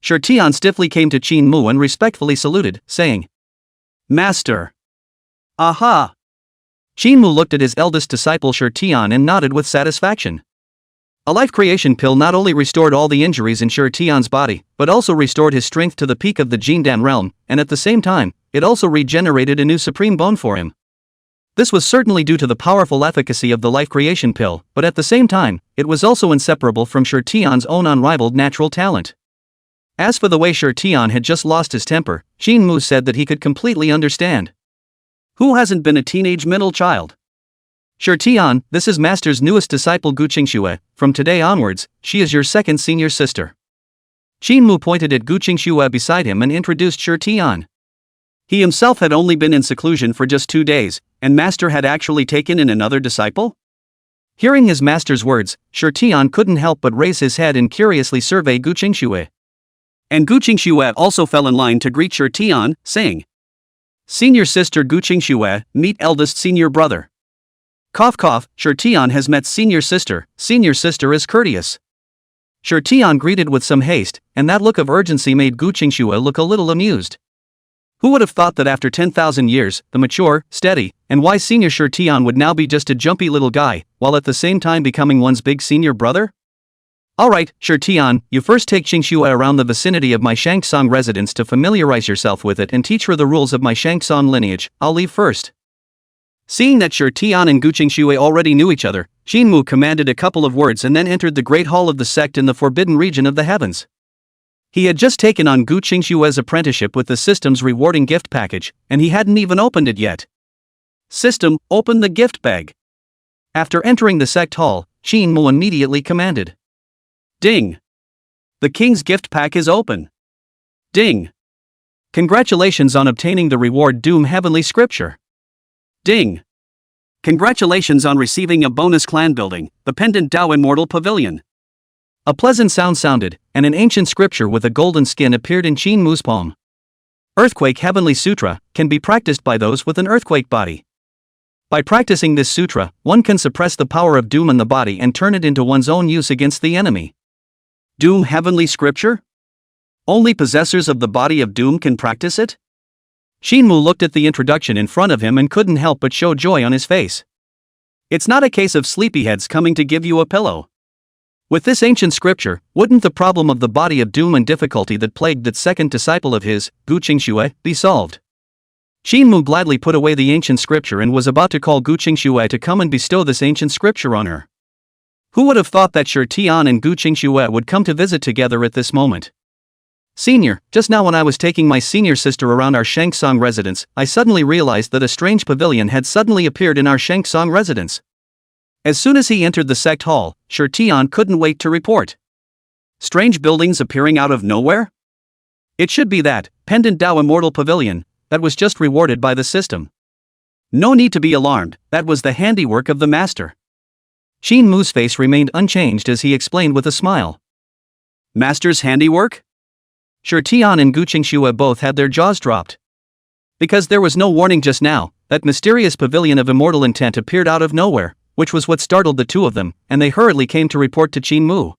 Shi Tian stiffly came to Qingxue and respectfully saluted, saying, Master. Aha! Qingxue looked at his eldest disciple Shi Tian and nodded with satisfaction. A life creation pill not only restored all the injuries in Shi Tian's body, but also restored his strength to the peak of the Jingdan realm, and at the same time, it also regenerated a new supreme bone for him. This was certainly due to the powerful efficacy of the life creation pill, but at the same time, it was also inseparable from Shi Tian's own unrivaled natural talent. As for the way Shi Tian had just lost his temper, Qingxue said that he could completely understand. Who hasn't been a teenage middle child? Shi Tian, this is master's newest disciple Qingxue. From today onwards, she is your second senior sister. Qingxue pointed at Qingxue beside him and introduced Shi Tian. He himself had only been in seclusion for just 2 days, and master had actually taken in another disciple? Hearing his master's words, Shi Tian couldn't help but raise his head and curiously survey Qingxue. And Qingxue also fell in line to greet Shi Tian, saying, Senior sister Qingxue, meet eldest senior brother. Cough cough, Shi Tian has met senior sister is courteous. Shi Tian greeted with some haste, and that look of urgency made Qingxue look a little amused. Who would have thought that after 10,000 years, the mature, steady, and wise senior Shi Tian would now be just a jumpy little guy, while at the same time becoming one's big senior brother? Alright, Shi Tian, you first take Qingxue around the vicinity of my Shangtsong residence to familiarize yourself with it and teach her the rules of my Shangtsong lineage. I'll leave first. Seeing that Shi Tian and Qingxue already knew each other, Qingxue commanded a couple of words and then entered the great hall of the sect in the forbidden region of the heavens. He had just taken on Qingxue's apprenticeship with the system's rewarding gift package, and he hadn't even opened it yet. System, open the gift bag. After entering the sect hall, Qingxue immediately commanded. Ding! The king's gift pack is open. Ding! Congratulations on obtaining the reward Doom Heavenly Scripture. Ding! Congratulations on receiving a bonus clan building, the Pendant Dao Immortal Pavilion. A pleasant sound sounded, and an ancient scripture with a golden skin appeared in Qingxue's palm. Earthquake Heavenly Sutra can be practiced by those with an earthquake body. By practicing this sutra, one can suppress the power of doom in the body and turn it into one's own use against the enemy. Doom Heavenly Scripture? Only possessors of the body of doom can practice it? Qingxue looked at the introduction in front of him and couldn't help but show joy on his face. It's not a case of sleepyheads coming to give you a pillow. With this ancient scripture, wouldn't the problem of the body of doom and difficulty that plagued that second disciple of his, Qingxue, be solved? Qingxue gladly put away the ancient scripture and was about to call Qingxue to come and bestow this ancient scripture on her. Who would have thought that Tian and Qingxue would come to visit together at this moment? Senior, just now when I was taking my senior sister around our Shangtsong residence, I suddenly realized that a strange pavilion had suddenly appeared in our Shangtsong residence. As soon as he entered the sect hall, Tian couldn't wait to report. Strange buildings appearing out of nowhere? It should be that pendant Dao immortal pavilion that was just rewarded by the system. No need to be alarmed, that was the handiwork of the master. Qingxue's face remained unchanged as he explained with a smile. Master's handiwork? Tian and Qingxue both had their jaws dropped. Because there was no warning just now, that mysterious pavilion of immortal intent appeared out of nowhere, which was what startled the two of them, and they hurriedly came to report to Qingxue.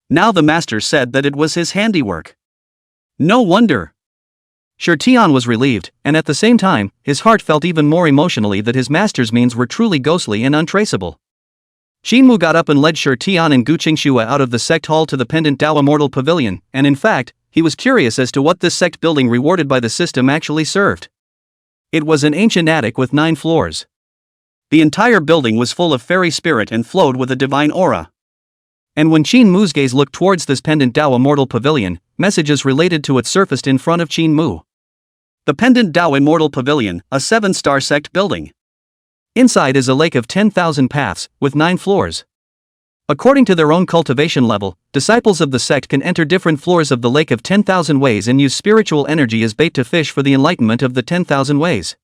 Now the master said that it was his handiwork. No wonder. Tian was relieved, and at the same time, his heart felt even more emotionally that his master's means were truly ghostly and untraceable. Qingxue got up and led Tian and Qingxue out of the sect hall to the pendant Dao immortal pavilion, and in fact, he was curious as to what this sect building rewarded by the system actually served. It was an ancient attic with 9 floors. The entire building was full of fairy spirit and flowed with a divine aura. And when Qingxue's gaze looked towards this pendant Dao immortal pavilion, messages related to it surfaced in front of Qingxue. The pendant Dao immortal pavilion, a 7-star sect building. Inside is a lake of 10,000 paths, with 9 floors. According to their own cultivation level, disciples of the sect can enter different floors of the lake of 10,000 ways and use spiritual energy as bait to fish for the enlightenment of the 10,000 ways.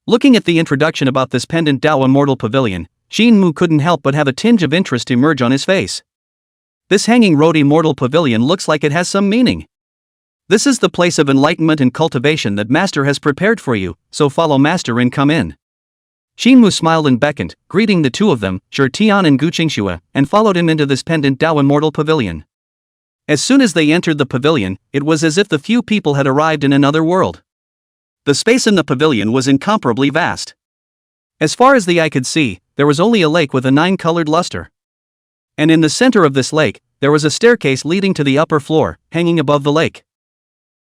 Looking at the introduction about this pendant Dao immortal pavilion, Qingxue couldn't help but have a tinge of interest emerge on his face. This hanging road immortal pavilion looks like it has some meaning. This is the place of enlightenment and cultivation that Master has prepared for you, so follow Master and come in. Qingxue smiled and beckoned, greeting the two of them, Tian and Qingxue, and followed him into this pendant Dao immortal pavilion. As soon as they entered the pavilion, it was as if the few people had arrived in another world. The space in the pavilion was incomparably vast. As far as the eye could see, there was only a lake with a 9-colored luster. And in the center of this lake, there was a staircase leading to the upper floor, hanging above the lake.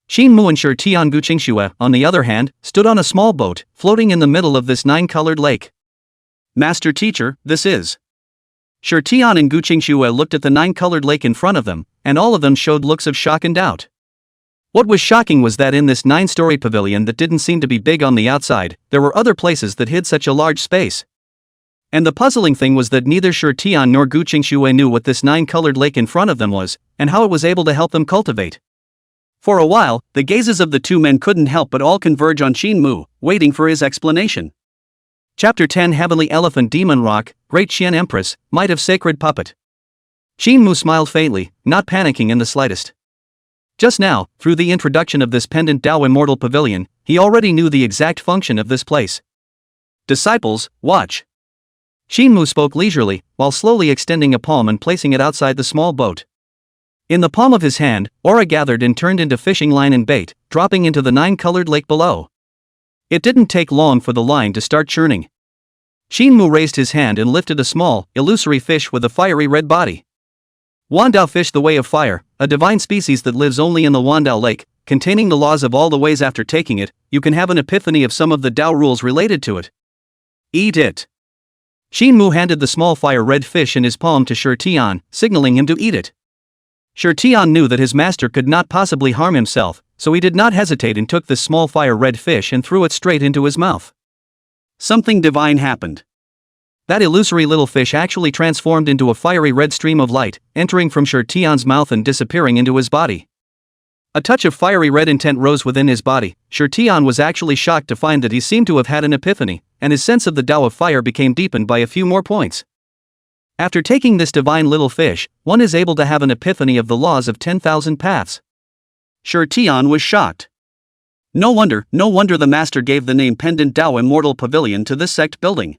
Qingxue and Tian Qingxue, on the other hand, stood on a small boat, floating in the middle of this 9-colored lake. Master Teacher, this is. Tian and Qingxue looked at the 9-colored lake in front of them, and all of them showed looks of shock and doubt. What was shocking was that in this 9-story pavilion that didn't seem to be big on the outside, there were other places that hid such a large space. And the puzzling thing was that neither Tian nor Qingxue knew what this 9-colored lake in front of them was, and how it was able to help them cultivate. For a while, the gazes of the two men couldn't help but all converge on Qingxue, waiting for his explanation. Chapter 10 Heavenly Elephant Demon Rock, Great Qian Empress, Might of Sacred Puppet. Qingxue smiled faintly, not panicking in the slightest. Just now, through the introduction of this pendant Dao immortal pavilion, he already knew the exact function of this place. Disciples, watch. Qingxue spoke leisurely, while slowly extending a palm and placing it outside the small boat. In the palm of his hand, aura gathered and turned into fishing line and bait, dropping into the 9-colored lake below. It didn't take long for the line to start churning. Qingxue raised his hand and lifted a small, illusory fish with a fiery red body. Wandao fish, the way of fire, a divine species that lives only in the Wandao lake, containing the laws of all the ways. After taking it, you can have an epiphany of some of the Dao rules related to it. Eat it. Qingxue handed the small fire red fish in his palm to Tian, signaling him to eat it. Tian knew that his master could not possibly harm himself, so he did not hesitate and took this small fire red fish and threw it straight into his mouth. Something divine happened. That illusory little fish actually transformed into a fiery red stream of light, entering from Tian's mouth and disappearing into his body. A touch of fiery red intent rose within his body. Tian was actually shocked to find that he seemed to have had an epiphany, and his sense of the Tao of fire became deepened by a few more points. After taking this divine little fish, one is able to have an epiphany of the laws of 10,000 paths. Tian was shocked. No wonder the master gave the name Pendant Dao Immortal Pavilion to this sect building.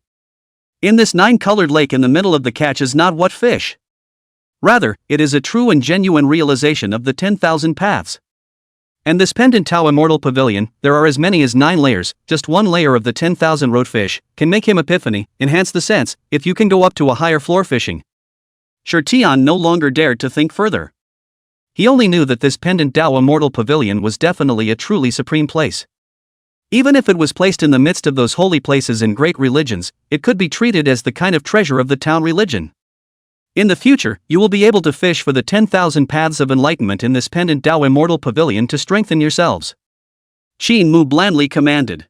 In this 9-colored lake in the middle of the catch is not what fish? Rather, it is a true and genuine realization of the 10,000 paths. And this pendant Tao immortal pavilion, there are as many as 9 layers, just one layer of the 10,000 road fish, can make him epiphany, enhance the sense, if you can go up to a higher floor fishing. Tian no longer dared to think further. He only knew that this pendant Tao immortal pavilion was definitely a truly supreme place. Even if it was placed in the midst of those holy places in great religions, it could be treated as the kind of treasure of the town religion. In the future, you will be able to fish for the 10,000 paths of enlightenment in this pendant Tao immortal pavilion to strengthen yourselves. Qin Mu blandly commanded.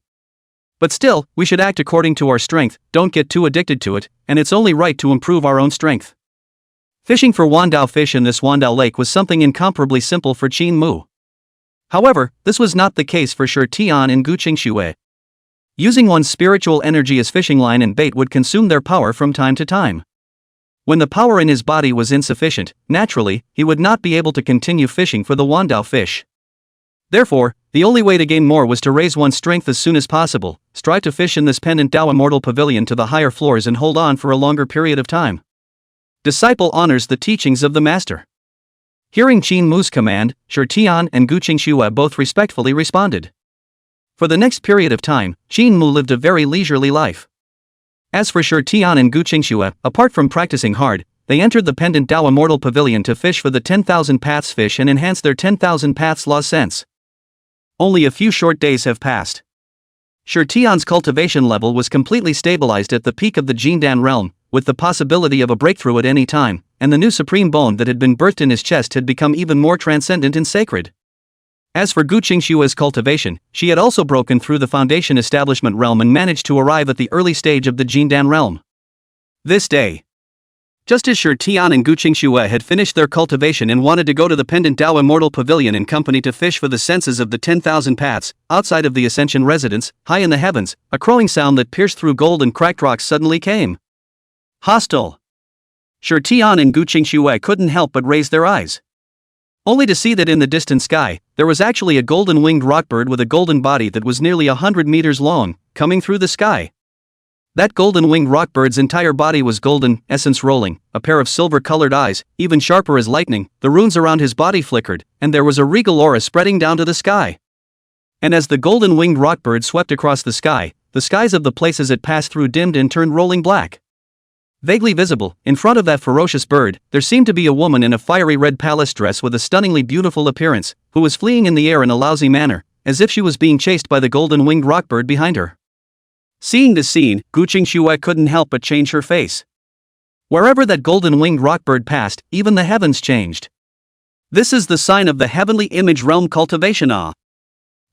But still, we should act according to our strength, don't get too addicted to it, and it's only right to improve our own strength. Fishing for Wandao fish in this Wandao lake was something incomparably simple for Qin Mu. However, this was not the case for Tian and Qingxue. Using one's spiritual energy as fishing line and bait would consume their power from time to time. When the power in his body was insufficient, naturally, he would not be able to continue fishing for the Wandao fish. Therefore, the only way to gain more was to raise one's strength as soon as possible, strive to fish in this pendant Tao immortal pavilion to the higher floors and hold on for a longer period of time. Disciple honors the teachings of the master. Hearing Qin Mu's command, Tian and Qingxue both respectfully responded. For the next period of time, Qin Mu lived a very leisurely life. As for Tian and Qingxue, apart from practicing hard, they entered the pendant Tao immortal pavilion to fish for the 10,000 paths fish and enhance their 10,000 paths law sense. Only a few short days have passed. Tian's cultivation level was completely stabilized at the peak of the Jindan realm, with the possibility of a breakthrough at any time, and the new supreme bone that had been birthed in his chest had become even more transcendent and sacred. As for Qingxue's cultivation, she had also broken through the foundation establishment realm and managed to arrive at the early stage of the Jindan realm. This day, just as Tian and Qingxue had finished their cultivation and wanted to go to the pendant Tao immortal pavilion in company to fish for the senses of the 10,000 paths, outside of the Ascension residence, high in the heavens, a crowing sound that pierced through gold and cracked rocks suddenly came. Hostile. Tian and Qingxue couldn't help but raise their eyes, only to see that in the distant sky, there was actually a golden-winged rockbird with a golden body that was nearly 100 meters long, coming through the sky. That golden-winged rockbird's entire body was golden, essence rolling, a pair of silver-colored eyes, even sharper as lightning, the runes around his body flickered, and there was a regal aura spreading down to the sky. And as the golden-winged rockbird swept across the skies of the places it passed through dimmed and turned rolling black. Vaguely visible, in front of that ferocious bird, there seemed to be a woman in a fiery red palace dress with a stunningly beautiful appearance, who was fleeing in the air in a lousy manner, as if she was being chased by the golden-winged rockbird behind her. Seeing this scene, Qingxue couldn't help but change her face. Wherever that golden-winged rockbird passed, even the heavens changed. This is the sign of the heavenly image realm cultivation. A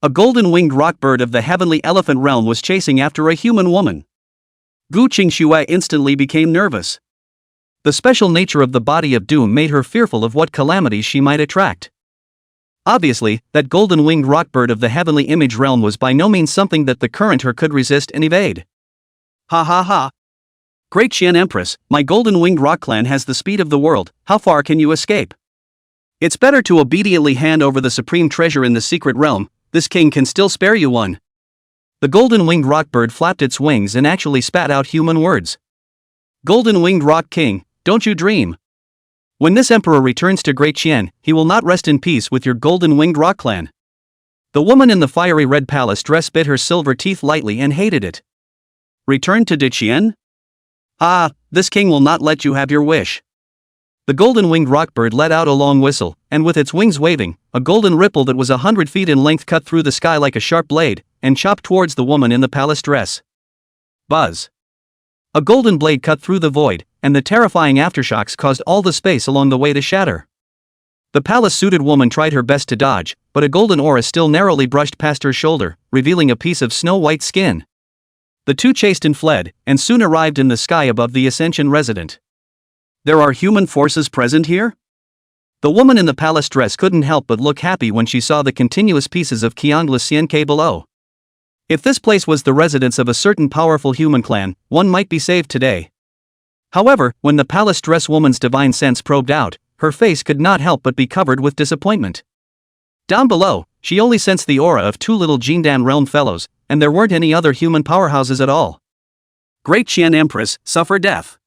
golden-winged rockbird of the heavenly elephant realm was chasing after a human woman. Qingxue instantly became nervous. The special nature of the body of doom made her fearful of what calamities she might attract. Obviously, that golden-winged rockbird of the heavenly image realm was by no means something that the current her could resist and evade. Ha ha ha. Great Qian Empress, my golden-winged rock clan has the speed of the world, how far can you escape? It's better to obediently hand over the supreme treasure in the secret realm, this king can still spare you one. The golden-winged rockbird flapped its wings and actually spat out human words. Golden-winged rock king, don't you dream? When this emperor returns to Great Qian, he will not rest in peace with your golden-winged rock clan. The woman in the fiery red palace dress bit her silver teeth lightly and hated it. Return to Qian? Ah, this king will not let you have your wish. The golden-winged rockbird let out a long whistle, and with its wings waving, a golden ripple that was 100 feet in length cut through the sky like a sharp blade, and chopped towards the woman in the palace dress. Buzz. A golden blade cut through the void, and the terrifying aftershocks caused all the space along the way to shatter. The palace-suited woman tried her best to dodge, but a golden aura still narrowly brushed past her shoulder, revealing a piece of snow-white skin. The two chased and fled, and soon arrived in the sky above the Ascension resident. There are human forces present here? The woman in the palace dress couldn't help but look happy when she saw the continuous pieces of Qingxue below. If this place was the residence of a certain powerful human clan, one might be saved today. However, when the palace dress woman's divine sense probed out, her face could not help but be covered with disappointment. Down below, she only sensed the aura of two little Jindan realm fellows, and there weren't any other human powerhouses at all. Great Qian Empress, suffer death.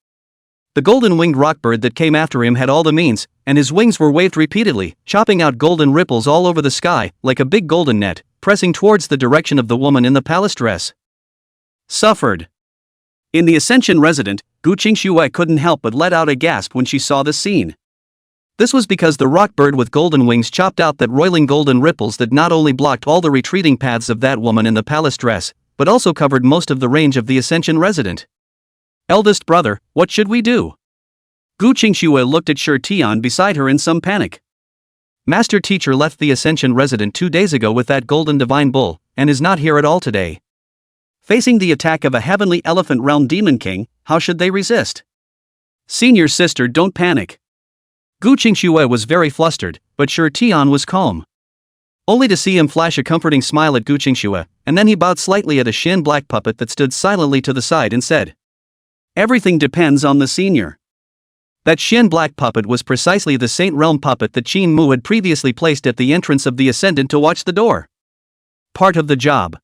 The golden-winged rockbird that came after him had all the means, and his wings were waved repeatedly, chopping out golden ripples all over the sky, like a big golden net, pressing towards the direction of the woman in the palace dress. Suffered. In the Ascension resident, Qingxue couldn't help but let out a gasp when she saw this scene. This was because the rockbird with golden wings chopped out that roiling golden ripples that not only blocked all the retreating paths of that woman in the palace dress, but also covered most of the range of the Ascension resident. Eldest brother, what should we do? Qingxue looked at Tian beside her in some panic. Master teacher left the Ascension resident 2 days ago with that golden divine bull, and is not here at all today. Facing the attack of a heavenly elephant realm demon king, how should they resist? Senior sister, don't panic. Qingxue was very flustered, but Tian was calm. Only to see him flash a comforting smile at Qingxue, and then he bowed slightly at a Shin black puppet that stood silently to the side and said, "Everything depends on the senior." That Shin black puppet was precisely the Saint Realm puppet that Qin Mu had previously placed at the entrance of the Ascendant to watch the door. Part of the job.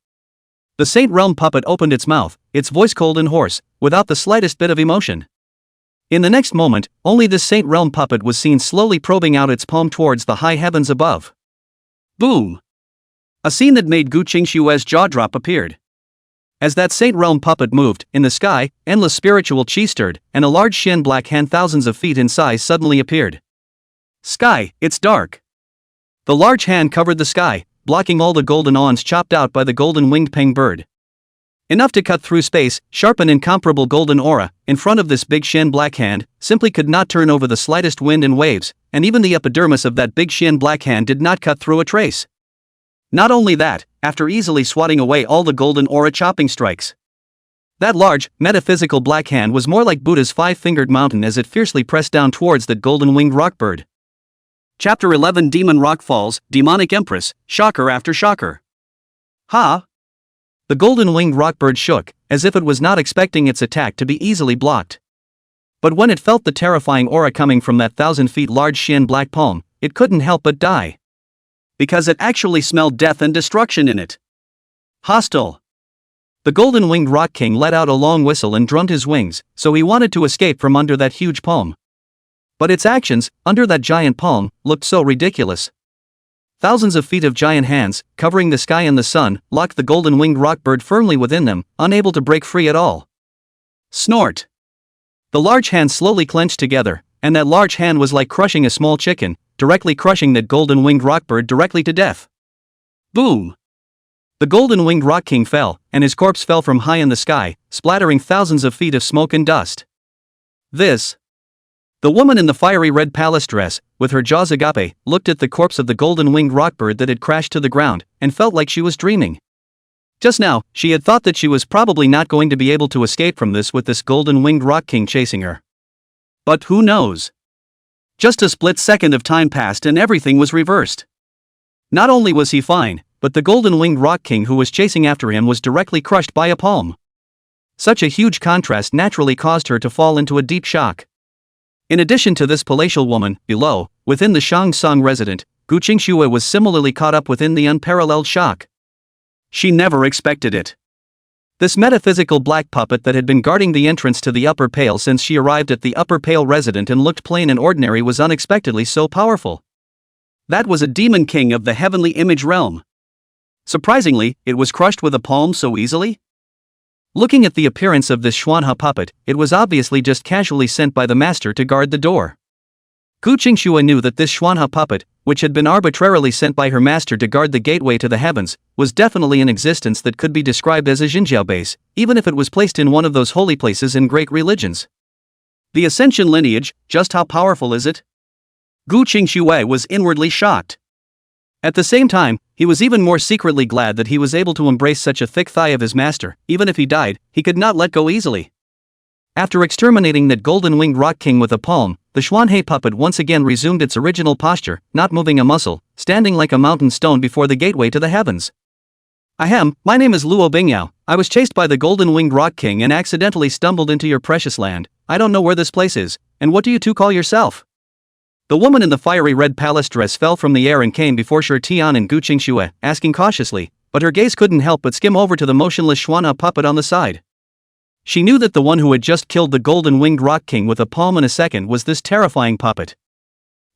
The Saint Realm puppet opened its mouth, its voice cold and hoarse, without the slightest bit of emotion. In the next moment, only this Saint Realm puppet was seen slowly probing out its palm towards the high heavens above. Boom! A scene that made Qingxue's jaw drop appeared. As that Saint Realm puppet moved, in the sky, endless spiritual chi stirred, and a large Shin black hand thousands of feet in size suddenly appeared. Sky, it's dark. The large hand covered the sky, blocking all the golden awns chopped out by the golden-winged peng bird. Enough to cut through space, sharp and incomparable golden aura, in front of this big Shin black hand, simply could not turn over the slightest wind and waves, and even the epidermis of that big Shin black hand did not cut through a trace. Not only that, after easily swatting away all the golden aura chopping strikes, that large, metaphysical black hand was more like Buddha's five-fingered mountain as it fiercely pressed down towards that golden-winged rockbird. Chapter 11 Demon Rock Falls, Demonic Empress, Shocker After Shocker. Ha! The golden-winged rockbird shook, as if it was not expecting its attack to be easily blocked. But when it felt the terrifying aura coming from that 1,000 feet large Shin black palm, it couldn't help but die. Because it actually smelled death and destruction in it. Hostile. The golden-winged rock king let out a long whistle and drummed his wings, so he wanted to escape from under that huge palm. But its actions, under that giant palm, looked so ridiculous. Thousands of feet of giant hands, covering the sky and the sun, locked the golden-winged rockbird firmly within them, unable to break free at all. Snort. The large hands slowly clenched together, and that large hand was like crushing a small chicken, directly crushing that golden-winged rockbird directly to death. Boom! The golden-winged rock king fell, and his corpse fell from high in the sky, splattering thousands of feet of smoke and dust. This. The woman in the fiery red palace dress, with her jaws agape, looked at the corpse of the golden-winged rockbird that had crashed to the ground, and felt like she was dreaming. Just now, she had thought that she was probably not going to be able to escape from this with this golden-winged rock king chasing her. But who knows? Just a split second of time passed and everything was reversed. Not only was he fine, but the golden-winged rock king who was chasing after him was directly crushed by a palm. Such a huge contrast naturally caused her to fall into a deep shock. In addition to this palatial woman, below, within the Shangsung resident, Qingxue was similarly caught up within the unparalleled shock. She never expected it. This metaphysical black puppet that had been guarding the entrance to the Upper Pale since she arrived at the Upper Pale resident and looked plain and ordinary was unexpectedly so powerful. That was a demon king of the heavenly image realm. Surprisingly, it was crushed with a palm so easily? Looking at the appearance of this Xuanhe puppet, it was obviously just casually sent by the master to guard the door. Qingxue knew that this Xuanhe puppet, which had been arbitrarily sent by her master to guard the gateway to the heavens, was definitely an existence that could be described as a Jinjiao base, even if it was placed in one of those holy places in great religions. The Ascension lineage, just how powerful is it? Qingxue was inwardly shocked. At the same time, he was even more secretly glad that he was able to embrace such a thick thigh of his master. Even if he died, he could not let go easily. After exterminating that golden-winged rock king with a palm, the Xuanhe puppet once again resumed its original posture, not moving a muscle, standing like a mountain stone before the gateway to the heavens. Ahem, my name is Luo Bingyao. I was chased by the golden-winged rock king and accidentally stumbled into your precious land. I don't know where this place is, and what do you two call yourself? The woman in the fiery red palace dress fell from the air and came before Tian and Qingxue, asking cautiously, but her gaze couldn't help but skim over to the motionless Xuanhe puppet on the side. She knew that the one who had just killed the golden-winged rock king with a palm in a second was this terrifying puppet.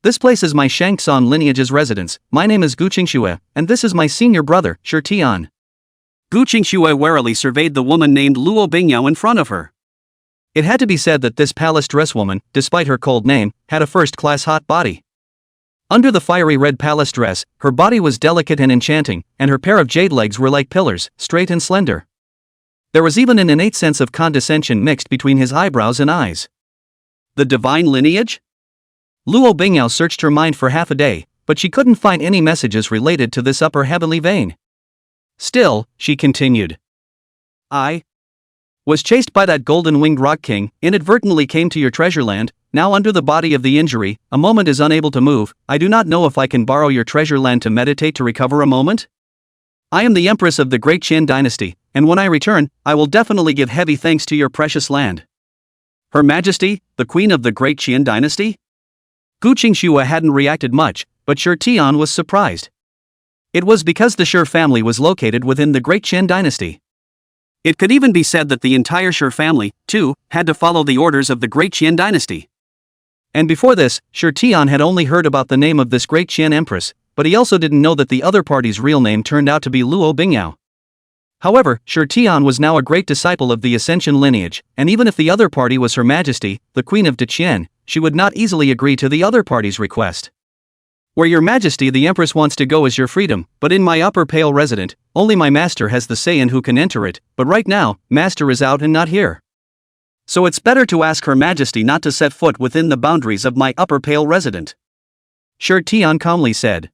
This place is my Shangxan lineage's residence. My name is Qingxue, and this is my senior brother, Tian. Qingxue warily surveyed the woman named Luo Bingyao in front of her. It had to be said that this palace dress woman, despite her cold name, had a first-class hot body. Under the fiery red palace dress, her body was delicate and enchanting, and her pair of jade legs were like pillars, straight and slender. There was even an innate sense of condescension mixed between his eyebrows and eyes. The divine lineage? Luo Bingyao searched her mind for half a day, but she couldn't find any messages related to this upper heavenly vein. Still, she continued. I was chased by that golden-winged rock king, inadvertently came to your treasure land. Now under the body of the injury, a moment is unable to move. I do not know if I can borrow your treasure land to meditate to recover a moment. I am the empress of the great Qin dynasty, and when I return, I will definitely give heavy thanks to your precious land. Her Majesty, the queen of the great Qin dynasty? Qingxue hadn't reacted much, but Tian was surprised. It was because the Shi family was located within the great Qin dynasty. It could even be said that the entire Shi family, too, had to follow the orders of the great Qin dynasty. And before this, Tian had only heard about the name of this great Qin empress, but he also didn't know that the other party's real name turned out to be Luo Bingyao. However, Tian was now a great disciple of the Ascension lineage, and even if the other party was Her Majesty, the Queen of Deqian, she would not easily agree to the other party's request. Where your Majesty the Empress wants to go is your freedom, but in my upper pale residence, only my master has the say in who can enter it, but right now, master is out and not here. So it's better to ask Her Majesty not to set foot within the boundaries of my upper pale residence. Tian calmly said.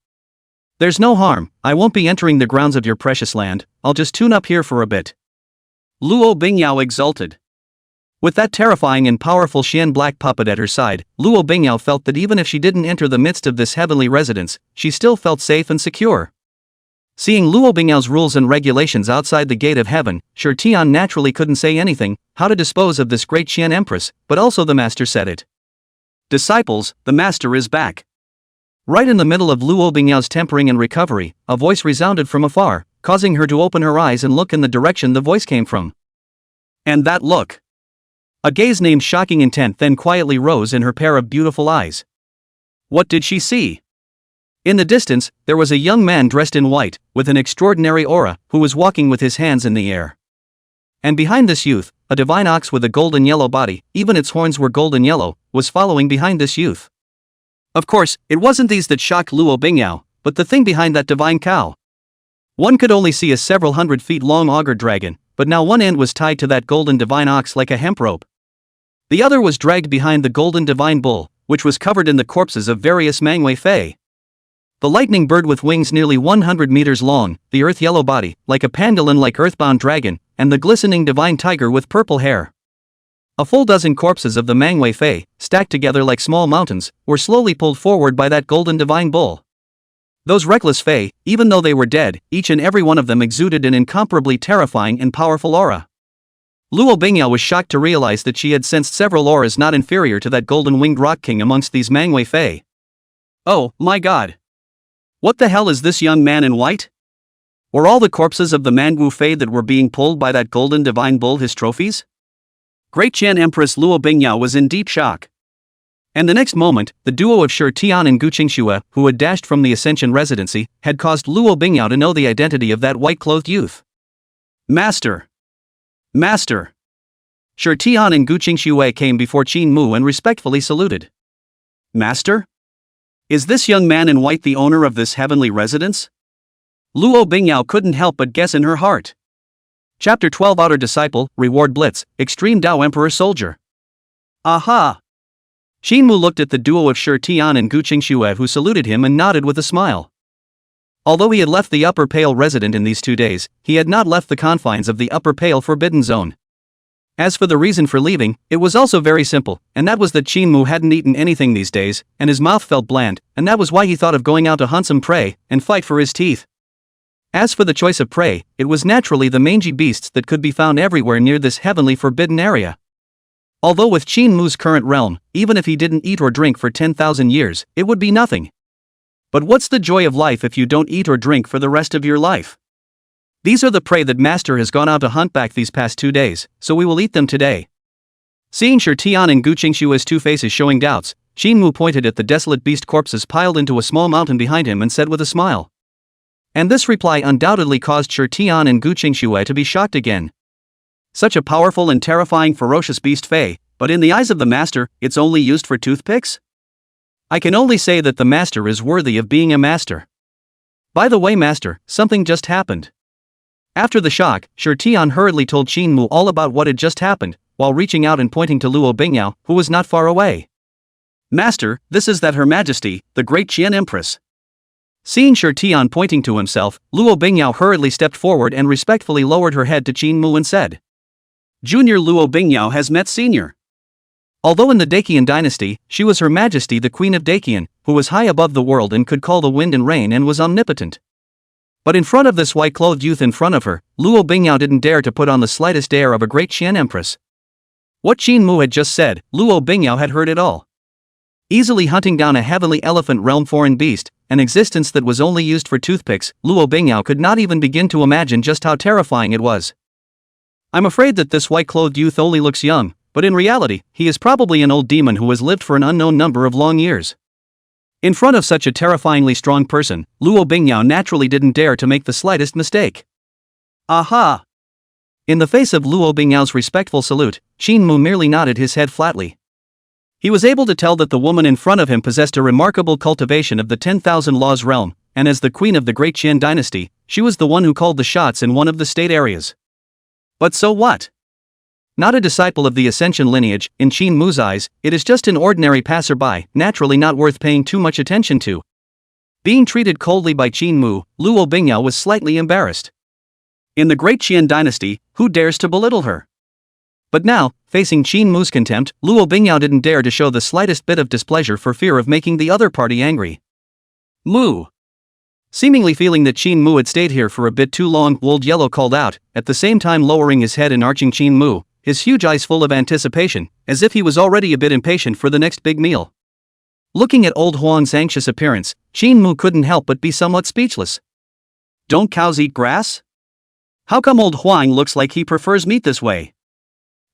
There's no harm, I won't be entering the grounds of your precious land, I'll just tune up here for a bit. Luo Bingyao exulted. With that terrifying and powerful Xian black puppet at her side, Luo Bingyao felt that even if she didn't enter the midst of this heavenly residence, she still felt safe and secure. Seeing Luo Bingyao's rules and regulations outside the gate of heaven, Tian naturally couldn't say anything, how to dispose of this great Xian empress, but also the master said it. Disciples, the master is back. Right in the middle of Luo Bingyao's tempering and recovery, a voice resounded from afar, causing her to open her eyes and look in the direction the voice came from. And that look. A gaze named shocking intent then quietly rose in her pair of beautiful eyes. What did she see? In the distance, there was a young man dressed in white, with an extraordinary aura, who was walking with his hands in the air. And behind this youth, a divine ox with a golden yellow body, even its horns were golden yellow, was following behind this youth. Of course, it wasn't these that shocked Luo Bingyao, but the thing behind that divine cow. One could only see a several hundred feet long auger dragon, but now one end was tied to that golden divine ox like a hemp rope. The other was dragged behind the golden divine bull, which was covered in the corpses of various Manhwa fae. The lightning bird with wings nearly 100 meters long, the earth yellow body, like a pangolin-like earthbound dragon, and the glistening divine tiger with purple hair. A full dozen corpses of the Manhwa fae, stacked together like small mountains, were slowly pulled forward by that golden divine bull. Those reckless fae, even though they were dead, each and every one of them exuded an incomparably terrifying and powerful aura. Luo Bingyao was shocked to realize that she had sensed several auras not inferior to that golden-winged rock king amongst these Manhwa fae. Oh, my god! What the hell is this young man in white? Were all the corpses of the Manhwa fae that were being pulled by that golden divine bull his trophies? Great Qin Empress Luo Bingyao was in deep shock. And the next moment, the duo of Tian and Qingxue, who had dashed from the Ascension residency, had caused Luo Bingyao to know the identity of that white-clothed youth. Master! Master! Tian and Qingxue came before Qingmu and respectfully saluted. Master? Is this young man in white the owner of this heavenly residence? Luo Bingyao couldn't help but guess in her heart. Chapter 12 Outer Disciple, Reward Blitz, Extreme Dao Emperor Soldier. Aha! Qingmu looked at the duo of Tian and Qingxue who saluted him and nodded with a smile. Although he had left the Upper Pale resident in these 2 days, he had not left the confines of the Upper Pale Forbidden Zone. As for the reason for leaving, it was also very simple, and that was that Qingmu hadn't eaten anything these days, and his mouth felt bland, and that was why he thought of going out to hunt some prey, and fight for his teeth. As for the choice of prey, it was naturally the mangy beasts that could be found everywhere near this heavenly forbidden area. Although with Qingmu's current realm, even if he didn't eat or drink for 10,000 years, it would be nothing. But what's the joy of life if you don't eat or drink for the rest of your life? These are the prey that master has gone out to hunt back these past 2 days, so we will eat them today. Seeing Tian and Qingxue's two faces showing doubts, Qingmu pointed at the desolate beast corpses piled into a small mountain behind him and said with a smile. And this reply undoubtedly caused Tian and Qingxue to be shocked again. Such a powerful and terrifying ferocious beast fey, but in the eyes of the master, it's only used for toothpicks? I can only say that the master is worthy of being a master. By the way, master, something just happened. After the shock, Tian hurriedly told Qingmu all about what had just happened, while reaching out and pointing to Luo Bingyao, who was not far away. Master, this is that Her Majesty, the Great Qian Empress. Seeing Tian pointing to himself, Luo Bingyao hurriedly stepped forward and respectfully lowered her head to Qingmu and said, Junior Luo Bingyao has met Senior. Although in the Daqian dynasty, she was Her Majesty the Queen of Daqian, who was high above the world and could call the wind and rain and was omnipotent. But in front of this white-clothed youth in front of her, Luo Bingyao didn't dare to put on the slightest air of a great Qian Empress. What Qingmu had just said, Luo Bingyao had heard it all. Easily hunting down a heavenly elephant realm foreign beast, an existence that was only used for toothpicks, Luo Bingyao could not even begin to imagine just how terrifying it was. I'm afraid that this white-clothed youth only looks young, but in reality, he is probably an old demon who has lived for an unknown number of long years. In front of such a terrifyingly strong person, Luo Bingyao naturally didn't dare to make the slightest mistake. Aha! In the face of Luo Bingyao's respectful salute, Qingmu merely nodded his head flatly. He was able to tell that the woman in front of him possessed a remarkable cultivation of the 10,000 laws realm, and as the queen of the Great Qian dynasty, she was the one who called the shots in one of the state areas. But so what? Not a disciple of the Ascension lineage, in Qingmu's eyes, it is just an ordinary passerby, naturally not worth paying too much attention to. Being treated coldly by Qingmu, Luo Bingyao was slightly embarrassed. In the Great Qian dynasty, who dares to belittle her? But now, facing Qingmu's contempt, Luo Bingyao didn't dare to show the slightest bit of displeasure for fear of making the other party angry. Mu! Seemingly feeling that Qingmu had stayed here for a bit too long, Old Yellow called out, at the same time lowering his head and arching Qingmu, his huge eyes full of anticipation, as if he was already a bit impatient for the next big meal. Looking at Old Huang's anxious appearance, Qingmu couldn't help but be somewhat speechless. Don't cows eat grass? How come Old Huang looks like he prefers meat this way?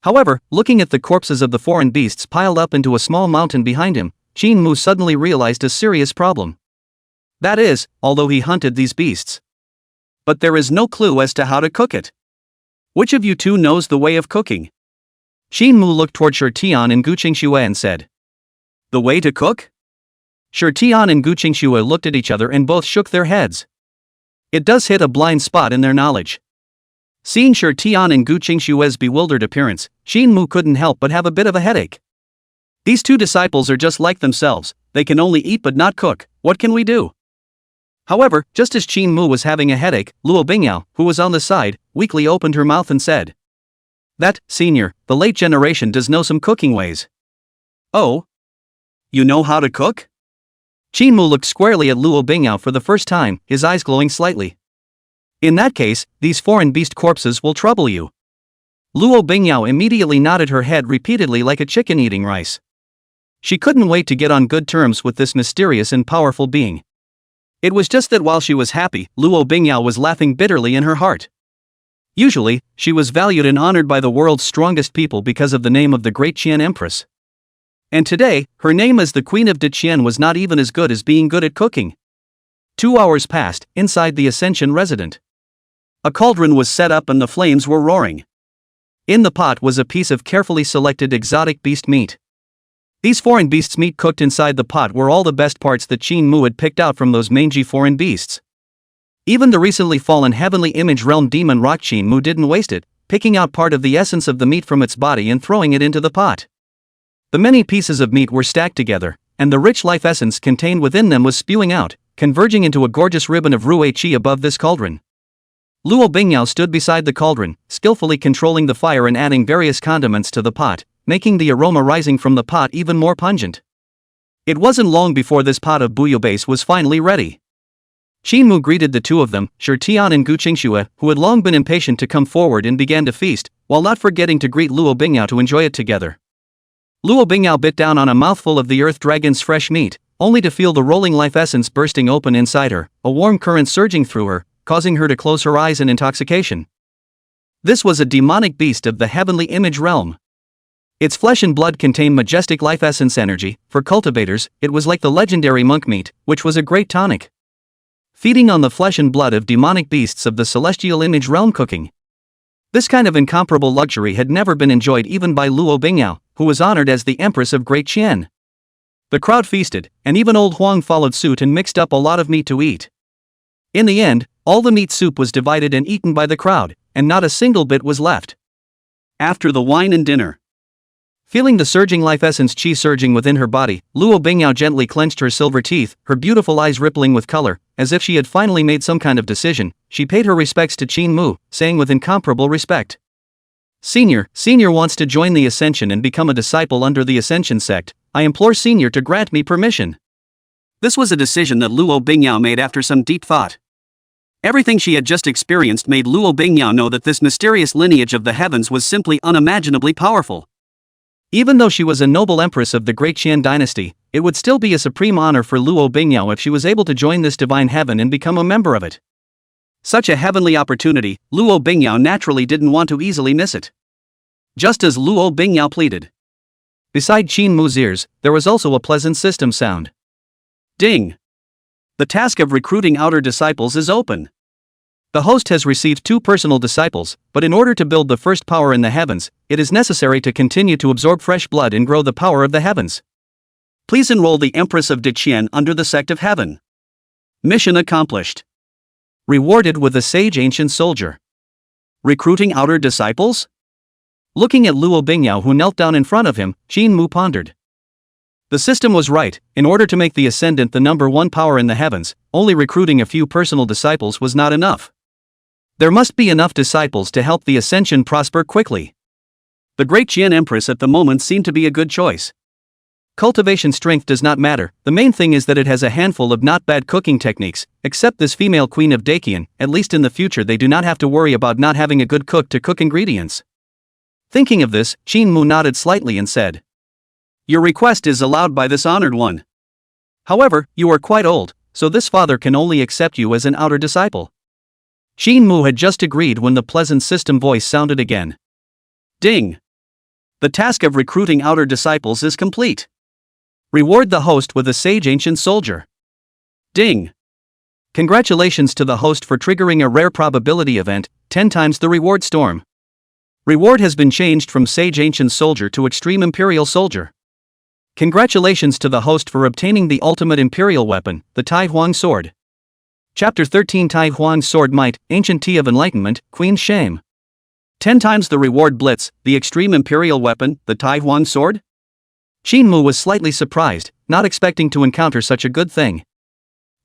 However, looking at the corpses of the foreign beasts piled up into a small mountain behind him, Qingmu suddenly realized a serious problem. That is, although he hunted these beasts. But there is no clue as to how to cook it. Which of you two knows the way of cooking? Qingmu looked toward Tian and Qingxue and said, The way to cook? Tian and Qingxue looked at each other and both shook their heads. It does hit a blind spot in their knowledge. Seeing Tian and Qingxue's bewildered appearance, Qingmu couldn't help but have a bit of a headache. These two disciples are just like themselves, they can only eat but not cook, what can we do? However, just as Qingmu was having a headache, Luo Bingyao, who was on the side, weakly opened her mouth and said, That, senior, the late generation does know some cooking ways. Oh? You know how to cook? Qingmu looked squarely at Luo Bingyao for the first time, his eyes glowing slightly. In that case, these foreign beast corpses will trouble you. Luo Bingyao immediately nodded her head repeatedly like a chicken eating rice. She couldn't wait to get on good terms with this mysterious and powerful being. It was just that while she was happy, Luo Bingyao was laughing bitterly in her heart. Usually, she was valued and honored by the world's strongest people because of the name of the Great Qian Empress. And today, her name as the Queen of Daqian was not even as good as being good at cooking. 2 hours passed, inside the Ascension residence. A cauldron was set up and the flames were roaring. In the pot was a piece of carefully selected exotic beast meat. These foreign beasts' meat cooked inside the pot were all the best parts that Qingmu had picked out from those mangy foreign beasts. Even the recently fallen heavenly image realm demon rock Qingmu didn't waste it, picking out part of the essence of the meat from its body and throwing it into the pot. The many pieces of meat were stacked together, and the rich life essence contained within them was spewing out, converging into a gorgeous ribbon of Rui Qi above this cauldron. Luo Bingyao stood beside the cauldron, skillfully controlling the fire and adding various condiments to the pot, making the aroma rising from the pot even more pungent. It wasn't long before this pot of bouillabaisse was finally ready. Qingmu greeted the two of them, Tian and Qingxue, who had long been impatient to come forward and began to feast, while not forgetting to greet Luo Bingyao to enjoy it together. Luo Bingyao bit down on a mouthful of the earth dragon's fresh meat, only to feel the rolling life essence bursting open inside her, a warm current surging through her, causing her to close her eyes in intoxication. This was a demonic beast of the heavenly image realm. Its flesh and blood contained majestic life essence energy. For cultivators, it was like the legendary monk meat, which was a great tonic. Feeding on the flesh and blood of demonic beasts of the celestial image realm cooking. This kind of incomparable luxury had never been enjoyed even by Luo Bingyao, who was honored as the Empress of Great Qian. The crowd feasted, and even old Huang followed suit and mixed up a lot of meat to eat. In the end, all the meat soup was divided and eaten by the crowd, and not a single bit was left. After the wine and dinner, feeling the surging life essence qi surging within her body, Luo Bingyao gently clenched her silver teeth, her beautiful eyes rippling with color, as if she had finally made some kind of decision. She paid her respects to Qin Mu, saying with incomparable respect, Senior wants to join the Ascension and become a disciple under the Ascension sect. I implore Senior to grant me permission. This was a decision that Luo Bingyao made after some deep thought. Everything she had just experienced made Luo Bingyao know that this mysterious lineage of the heavens was simply unimaginably powerful. Even though she was a noble empress of the Great Qian dynasty, it would still be a supreme honor for Luo Bingyao if she was able to join this divine heaven and become a member of it. Such a heavenly opportunity, Luo Bingyao naturally didn't want to easily miss it. Just as Luo Bingyao pleaded. Beside Qin Mu's ears, there was also a pleasant system sound. Ding! The task of recruiting outer disciples is open. The host has received 2 personal disciples, but in order to build the first power in the heavens, it is necessary to continue to absorb fresh blood and grow the power of the heavens. Please enroll the Empress of Deqian under the sect of heaven. Mission accomplished. Rewarded with a sage ancient soldier. Recruiting outer disciples? Looking at Luo Bingyao who knelt down in front of him, Qin Mu pondered. The system was right. In order to make the Ascendant the number 1 power in the heavens, only recruiting a few personal disciples was not enough. There must be enough disciples to help the Ascension prosper quickly. The Great Qian Empress at the moment seemed to be a good choice. Cultivation strength does not matter, the main thing is that it has a handful of not bad cooking techniques. Except this female queen of Daqian, at least in the future they do not have to worry about not having a good cook to cook ingredients. Thinking of this, Qin Mu nodded slightly and said, Your request is allowed by this honored one. However, you are quite old, so this father can only accept you as an outer disciple. Qin Mu had just agreed when the pleasant system voice sounded again. Ding! The task of recruiting outer disciples is complete. Reward the host with a sage ancient soldier. Ding! Congratulations to the host for triggering a rare probability event, 10 times the reward storm. Reward has been changed from Sage Ancient Soldier to Extreme Imperial Soldier. Congratulations to the host for obtaining the ultimate Imperial weapon, the Taihuang Sword. Chapter 13 Taihuang Sword Might, Ancient Tea of Enlightenment, Queen's Shame. 10 times the reward blitz, the Extreme Imperial weapon, the Taihuang Sword? Qin Mu was slightly surprised, not expecting to encounter such a good thing.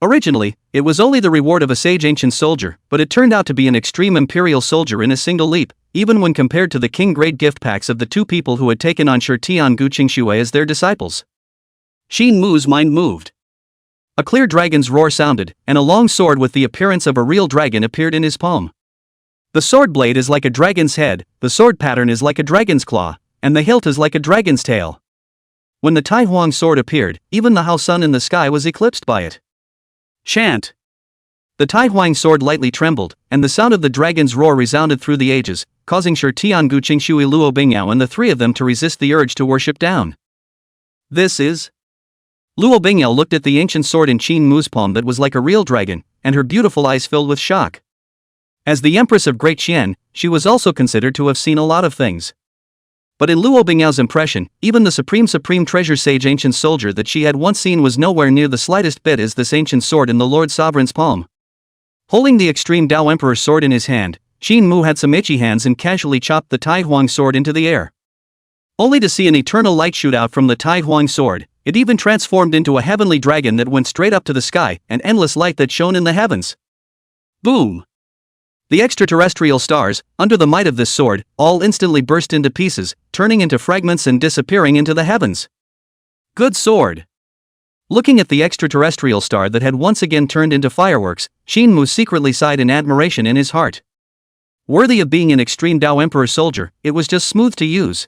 Originally, it was only the reward of a Sage Ancient Soldier, but it turned out to be an Extreme Imperial Soldier in a single leap, even when compared to the King-grade gift packs of the 2 people who had taken on Tiangu Qingxue as their disciples. Qin Mu's mind moved. A clear dragon's roar sounded, and a long sword with the appearance of a real dragon appeared in his palm. The sword blade is like a dragon's head, the sword pattern is like a dragon's claw, and the hilt is like a dragon's tail. When the Taihuang sword appeared, even the Hao sun in the sky was eclipsed by it. Chant! The Taihuang sword lightly trembled, and the sound of the dragon's roar resounded through the ages, causing Tiangu Qingxue Luo Bingyao and the 3 of them to resist the urge to worship down. This is... Luo Bingyao looked at the ancient sword in Qin Mu's palm that was like a real dragon, and her beautiful eyes filled with shock. As the Empress of Great Qian, she was also considered to have seen a lot of things. But in Luo Bingyao's impression, even the supreme treasure sage ancient soldier that she had once seen was nowhere near the slightest bit as this ancient sword in the Lord Sovereign's palm. Holding the extreme Dao Emperor sword in his hand, Qin Mu had some itchy hands and casually chopped the Taihuang sword into the air. Only to see an eternal light shoot out from the Taihuang sword, it even transformed into a heavenly dragon that went straight up to the sky, an endless light that shone in the heavens. Boom! The extraterrestrial stars, under the might of this sword, all instantly burst into pieces, turning into fragments and disappearing into the heavens. Good sword! Looking at the extraterrestrial star that had once again turned into fireworks, Qin Mu secretly sighed in admiration in his heart. Worthy of being an extreme Dao Emperor soldier, it was just smooth to use.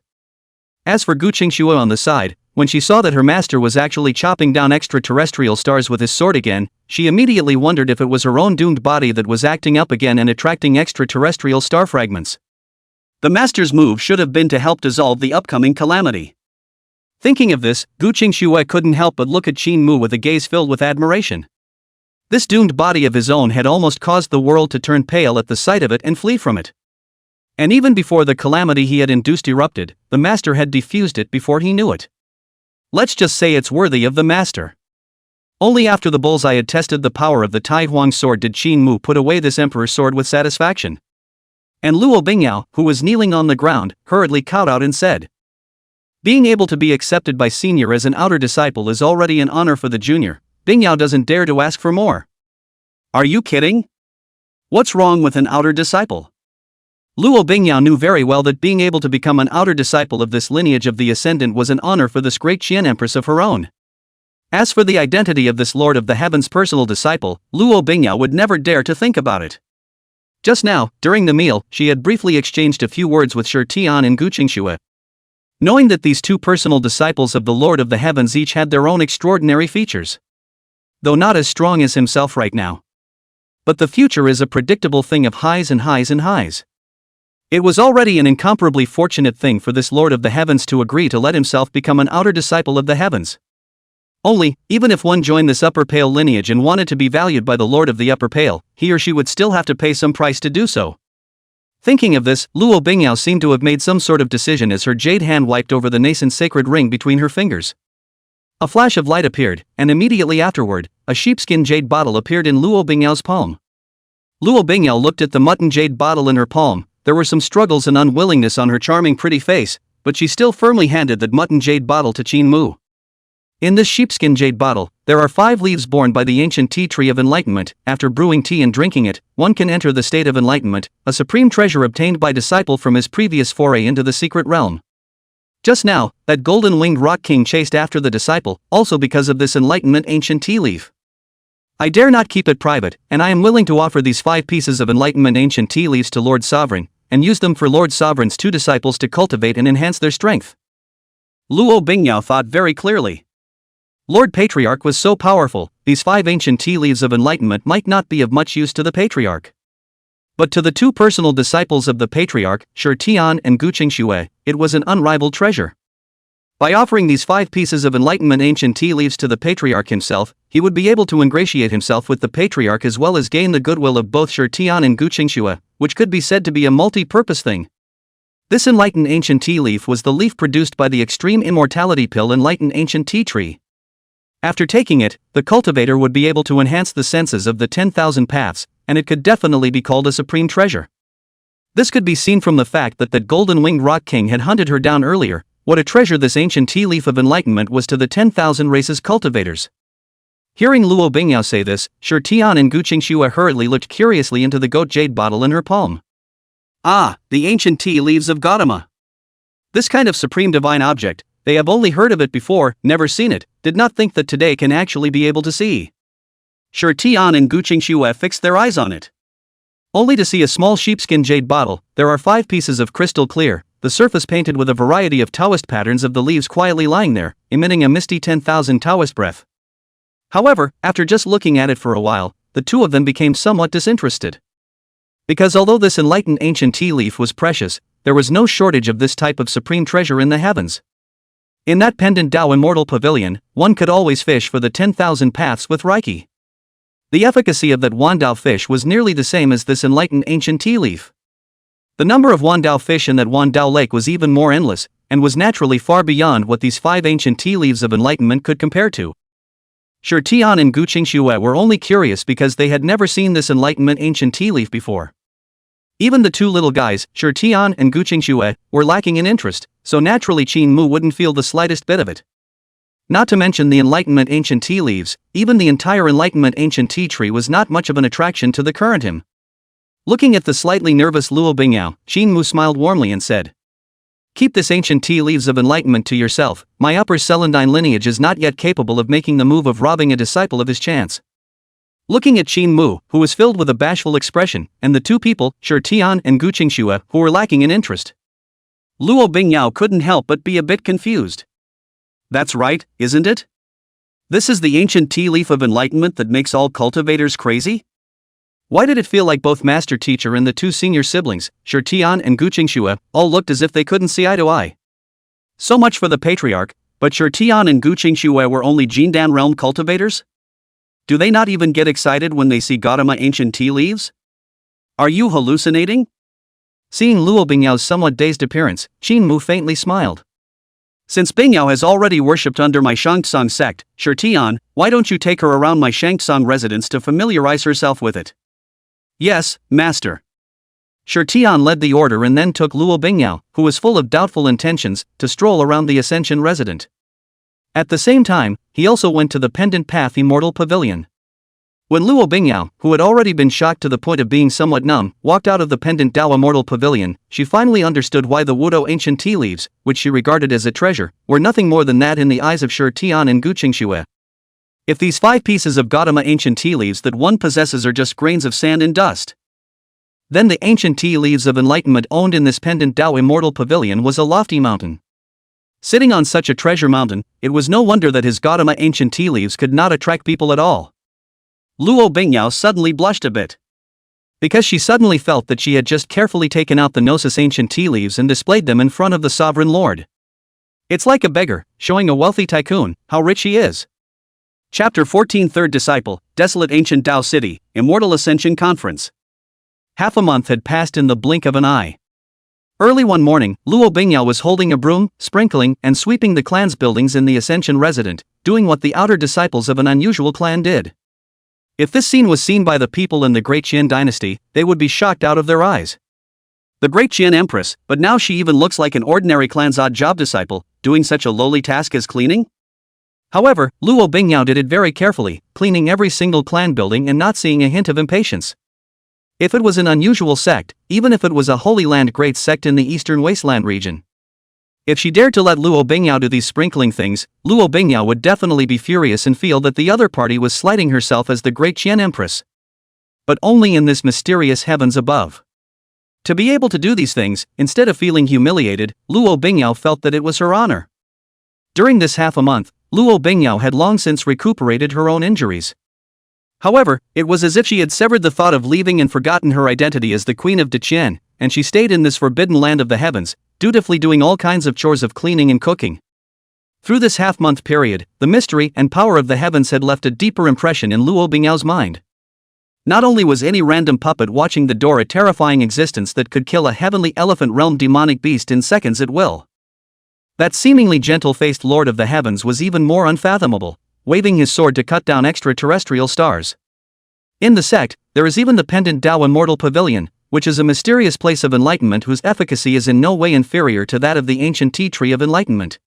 As for Qingxue on the side, when she saw that her master was actually chopping down extraterrestrial stars with his sword again, she immediately wondered if it was her own doomed body that was acting up again and attracting extraterrestrial star fragments. The master's move should have been to help dissolve the upcoming calamity. Thinking of this, Qingxue couldn't help but look at Qingmu with a gaze filled with admiration. This doomed body of his own had almost caused the world to turn pale at the sight of it and flee from it. And even before the calamity he had induced erupted, the master had defused it before he knew it. Let's just say it's worthy of the master. Only after the bullseye had tested the power of the Taihuang sword did Qingmu put away this emperor's sword with satisfaction. And Luo Bingyao, who was kneeling on the ground, hurriedly kowtowed and said, "Being able to be accepted by senior as an outer disciple is already an honor for the junior. Bingyao doesn't dare to ask for more." "Are you kidding? What's wrong with an outer disciple?" Luo Bingyao knew very well that being able to become an outer disciple of this lineage of the Ascendant was an honor for this great Qian Empress of her own. As for the identity of this Lord of the Heavens' personal disciple, Luo Bingyao would never dare to think about it. Just now, during the meal, she had briefly exchanged a few words with Shi Tian and Qingxue. Knowing that these two personal disciples of the Lord of the Heavens each had their own extraordinary features, though not as strong as himself right now. But the future is a predictable thing of highs and highs and highs. It was already an incomparably fortunate thing for this Lord of the Heavens to agree to let himself become an outer disciple of the heavens. Only, even if one joined this upper pale lineage and wanted to be valued by the Lord of the upper pale, he or she would still have to pay some price to do so. Thinking of this, Luo Bingyao seemed to have made some sort of decision as her jade hand wiped over the nascent sacred ring between her fingers. A flash of light appeared, and immediately afterward, a sheepskin jade bottle appeared in Luo Bingyao's palm. Luo Bingyao looked at the mutton jade bottle in her palm. There were some struggles and unwillingness on her charming pretty face, but she still firmly handed that mutton jade bottle to Qingmu. In this sheepskin jade bottle, there are 5 leaves borne by the ancient tea tree of enlightenment. After brewing tea and drinking it, one can enter the state of enlightenment, a supreme treasure obtained by disciple from his previous foray into the secret realm. Just now, that golden-winged rock king chased after the disciple, also because of this enlightenment ancient tea leaf. I dare not keep it private, and I am willing to offer these 5 pieces of enlightenment ancient tea leaves to Lord Sovereign, and use them for Lord Sovereign's 2 disciples to cultivate and enhance their strength. Luo Bingyao thought very clearly. Lord Patriarch was so powerful, these 5 ancient tea leaves of enlightenment might not be of much use to the Patriarch. But to the 2 personal disciples of the Patriarch, Shi Tian and Qingxue, it was an unrivaled treasure. By offering these 5 pieces of enlightenment ancient tea leaves to the Patriarch himself, he would be able to ingratiate himself with the Patriarch as well as gain the goodwill of both Shi Tian and Qingxue, which could be said to be a multi-purpose thing. This enlightened ancient tea leaf was the leaf produced by the extreme immortality pill enlightened ancient tea tree. After taking it, the cultivator would be able to enhance the senses of the 10,000 paths, and it could definitely be called a supreme treasure. This could be seen from the fact that that golden-winged rock king had hunted her down earlier. What a treasure this ancient tea leaf of enlightenment was to the 10,000 races cultivators. Hearing Luo Bingyao say this, Shi Tian and Qingxue hurriedly looked curiously into the goat jade bottle in her palm. Ah, the ancient tea leaves of Gautama. This kind of supreme divine object, they have only heard of it before, never seen it, did not think that today can actually be able to see. Shi Tian and Qingxue fixed their eyes on it. Only to see a small sheepskin jade bottle. There are 5 pieces of crystal clear, the surface painted with a variety of Taoist patterns of the leaves quietly lying there, emitting a misty 10,000 Taoist breath. However, after just looking at it for a while, the 2 of them became somewhat disinterested. Because although this enlightened ancient tea leaf was precious, there was no shortage of this type of supreme treasure in the heavens. In that pendant Dao immortal pavilion, one could always fish for the 10,000 paths with Reiki. The efficacy of that Wandao fish was nearly the same as this enlightened ancient tea leaf. The number of Wandao fish in that Wandao lake was even more endless, and was naturally far beyond what these 5 ancient tea leaves of enlightenment could compare to. Shi Tian and Qingxue were only curious because they had never seen this enlightenment ancient tea leaf before. Even the 2 little guys, Shi Tian and Qingxue, were lacking in interest, so naturally Qingmu wouldn't feel the slightest bit of it. Not to mention the enlightenment ancient tea leaves, even the entire enlightenment ancient tea tree was not much of an attraction to the current him. Looking at the slightly nervous Luo Bingyao, Qingmu smiled warmly and said, "Keep this ancient tea leaves of enlightenment to yourself. My upper celandine lineage is not yet capable of making the move of robbing a disciple of his chance." Looking at Qingmu, who was filled with a bashful expression, and the 2 people, Shi Tian and Qingxue, who were lacking in interest, Luo Bingyao couldn't help but be a bit confused. That's right, isn't it? This is the ancient tea leaf of enlightenment that makes all cultivators crazy? Why did it feel like both master teacher and the two senior siblings, Tian and Qingxue, all looked as if they couldn't see eye to eye? So much for the patriarch, but Tian and Qingxue were only Jindan realm cultivators? Do they not even get excited when they see Gautama ancient tea leaves? Are you hallucinating? Seeing Luo Bingyao's somewhat dazed appearance, Qingmu faintly smiled. Since Bingyao has already worshipped under my Shangtsung sect, Tian, why don't you take her around my Shangtsung residence to familiarize herself with it? Yes, master. Tian led the order and then took Luo Bingyao, who was full of doubtful intentions, to stroll around the Ascension resident. At the same time, he also went to the Pendant Path Immortal Pavilion. When Luo Bingyao, who had already been shocked to the point of being somewhat numb, walked out of the Pendant Dao Immortal Pavilion, she finally understood why the Wudo ancient tea leaves, which she regarded as a treasure, were nothing more than that in the eyes of Tian and Qingxue. If these 5 pieces of Gautama ancient tea leaves that one possesses are just grains of sand and dust, then the ancient tea leaves of enlightenment owned in this Pendant Dao Immortal Pavilion was a lofty mountain. Sitting on such a treasure mountain, it was no wonder that his Gautama ancient tea leaves could not attract people at all. Luo Bingyao suddenly blushed a bit. Because she suddenly felt that she had just carefully taken out the Gnosis ancient tea leaves and displayed them in front of the sovereign lord. It's like a beggar, showing a wealthy tycoon, how rich he is. Chapter 14 Third Disciple, Desolate Ancient Dao City, Immortal Ascension Conference. Half a month had passed in the blink of an eye. Early one morning, Luo Bingyao was holding a broom, sprinkling and sweeping the clan's buildings in the Ascension resident, doing what the outer disciples of an unusual clan did. If this scene was seen by the people in the Great Qin dynasty, they would be shocked out of their eyes. The Great Qin Empress, but now she even looks like an ordinary clan's odd job disciple, doing such a lowly task as cleaning? However, Luo Bingyao did it very carefully, cleaning every single clan building and not seeing a hint of impatience. If it was an unusual sect, even if it was a Holy Land great sect in the Eastern Wasteland region, if she dared to let Luo Bingyao do these sprinkling things, Luo Bingyao would definitely be furious and feel that the other party was slighting herself as the Great Qin Empress. But only in this mysterious heavens above. To be able to do these things, instead of feeling humiliated, Luo Bingyao felt that it was her honor. During this half a month, Luo Bingyao had long since recuperated her own injuries. However, it was as if she had severed the thought of leaving and forgotten her identity as the Queen of Deqian, and she stayed in this forbidden land of the heavens, dutifully doing all kinds of chores of cleaning and cooking. Through this half-month period, the mystery and power of the heavens had left a deeper impression in Luo Bingyao's mind. Not only was any random puppet watching the door a terrifying existence that could kill a heavenly elephant realm demonic beast in seconds at will. That seemingly gentle-faced lord of the heavens was even more unfathomable, waving his sword to cut down extraterrestrial stars. In the sect, there is even the Pendant Dao Immortal Pavilion, which is a mysterious place of enlightenment whose efficacy is in no way inferior to that of the ancient tea tree of enlightenment.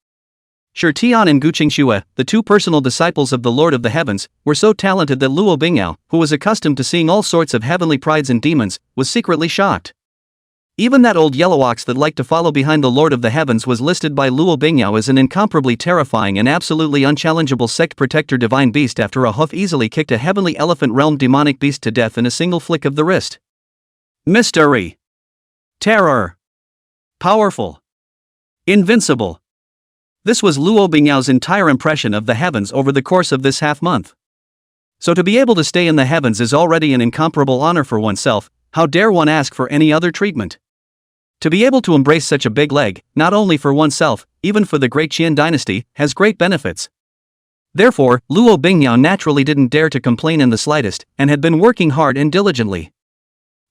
Tian and Qingxue, the two personal disciples of the Lord of the Heavens, were so talented that Luo Bingyao, who was accustomed to seeing all sorts of heavenly prides and demons, was secretly shocked. Even that old yellow ox that liked to follow behind the Lord of the Heavens was listed by Luo Bingyao as an incomparably terrifying and absolutely unchallengeable sect protector divine beast after a hoof easily kicked a heavenly elephant realm demonic beast to death in a single flick of the wrist. Mystery. Terror. Powerful. Invincible. This was Luo Bingyao's entire impression of the heavens over the course of this half-month. So to be able to stay in the heavens is already an incomparable honor for oneself, how dare one ask for any other treatment? To be able to embrace such a big leg, not only for oneself, even for the Great Qin dynasty, has great benefits. Therefore, Luo Bingyao naturally didn't dare to complain in the slightest, and had been working hard and diligently.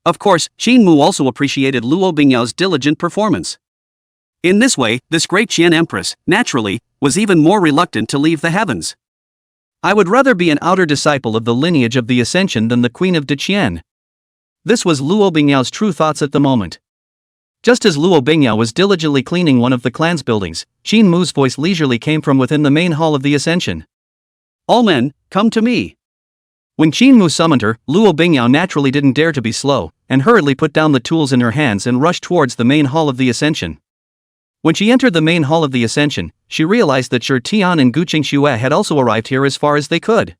Of course, Qingmu also appreciated Luo Bingyao's diligent performance. In this way, this Great Qin Empress, naturally, was even more reluctant to leave the heavens. I would rather be an outer disciple of the lineage of the Ascension than the Queen of Deqian. This was Luo Bingyao's true thoughts at the moment. Just as Luo Bingyao was diligently cleaning one of the clan's buildings, Qingmu's voice leisurely came from within the main hall of the Ascension. All men, come to me. When Qingmu summoned her, Luo Bingyao naturally didn't dare to be slow, and hurriedly put down the tools in her hands and rushed towards the main hall of the Ascension. When she entered the main hall of the Ascension, she realized that Tian and Qingxue had also arrived here as far as they could.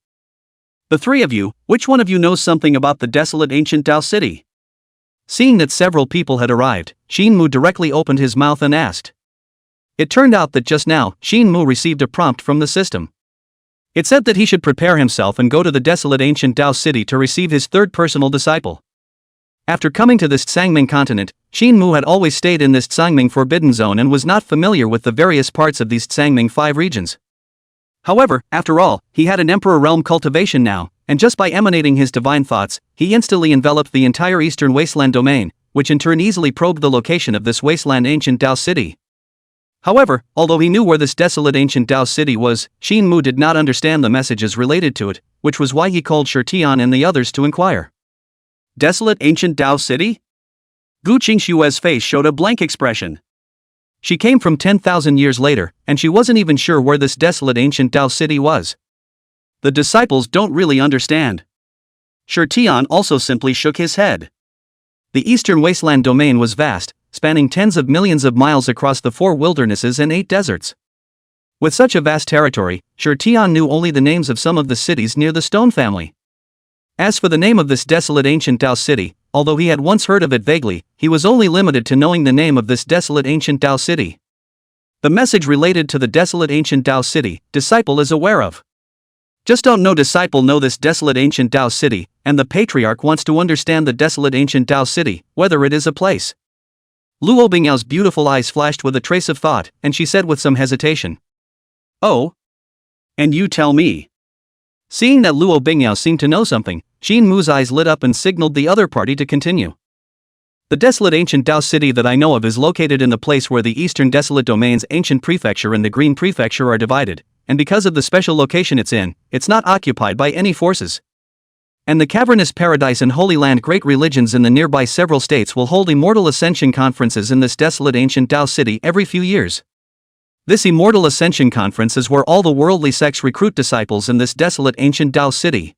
The three of you, which one of you knows something about the desolate ancient Dao city? Seeing that several people had arrived, Qingmu directly opened his mouth and asked. It turned out that just now, Qingxue received a prompt from the system. It said that he should prepare himself and go to the desolate ancient Tao city to receive his third personal disciple. After coming to this Tsangming continent, Qingxue had always stayed in this Tsangming forbidden zone and was not familiar with the various parts of these Tsangming 5 regions. However, after all, he had an emperor realm cultivation now, and just by emanating his divine thoughts, he instantly enveloped the entire eastern wasteland domain, which in turn easily probed the location of this wasteland ancient Tao city. However, although he knew where this desolate ancient Tao city was, Qingxue did not understand the messages related to it, which was why he called Shirtian and the others to inquire. Desolate ancient Tao city? Qingxue's face showed a blank expression. She came from 10,000 years later, and she wasn't even sure where this desolate ancient Tao city was. The disciples don't really understand. Shirtian also simply shook his head. The eastern wasteland domain was vast, spanning tens of millions of miles across the 4 wildernesses and 8 deserts. With such a vast territory, Shirtian knew only the names of some of the cities near the Stone family. As for the name of this desolate ancient Tao city, although he had once heard of it vaguely, he was only limited to knowing the name of this desolate ancient Tao city. The message related to the desolate ancient Tao city, disciple is aware of. Just don't know disciple know this desolate ancient Tao city, and the patriarch wants to understand the desolate ancient Tao city, whether it is a place. Luo Bingyao's beautiful eyes flashed with a trace of thought, and she said with some hesitation. Oh? And you tell me. Seeing that Luo Bingyao seemed to know something, Qingxue's eyes lit up and signaled the other party to continue. The desolate ancient Tao city that I know of is located in the place where the eastern desolate domain's ancient prefecture and the green prefecture are divided, and because of the special location it's in, it's not occupied by any forces. And the cavernous paradise and holy land great religions in the nearby several states will hold immortal ascension conferences in this desolate ancient Tao city every few years. This immortal ascension conference is where all the worldly sects recruit disciples in this desolate ancient Tao city.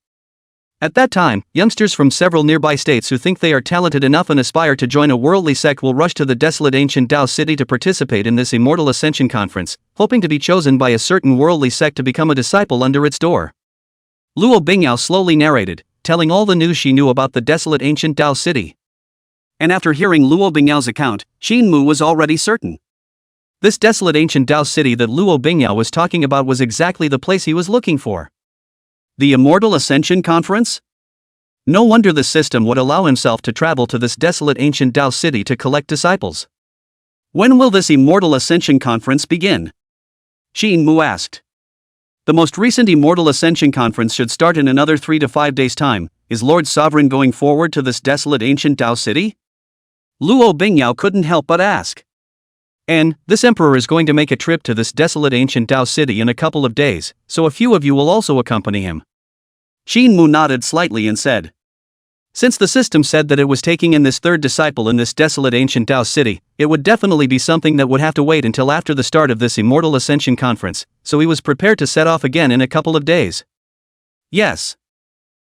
At that time, youngsters from several nearby states who think they are talented enough and aspire to join a worldly sect will rush to the desolate ancient Tao city to participate in this immortal ascension conference, hoping to be chosen by a certain worldly sect to become a disciple under its door. Luo Bingyao slowly narrated, telling all the news she knew about the desolate ancient Tao city. And after hearing Luo Bingyao's account, Qingxue was already certain. This desolate ancient Tao city that Luo Bingyao was talking about was exactly the place he was looking for. The Immortal Ascension Conference? No wonder the system would allow himself to travel to this desolate ancient Tao city to collect disciples. When will this Immortal Ascension Conference begin? Qingxue asked. The most recent Immortal Ascension Conference should start in another 3 to 5 days' time. Is Lord Sovereign going forward to this desolate ancient Tao city? Luo Bingyao couldn't help but ask. And, this emperor is going to make a trip to this desolate ancient Tao city in a couple of days, so a few of you will also accompany him. Qingxue nodded slightly and said. Since the system said that it was taking in this third disciple in this desolate ancient Tao city, it would definitely be something that would have to wait until after the start of this Immortal Ascension Conference, so he was prepared to set off again in a couple of days. Yes.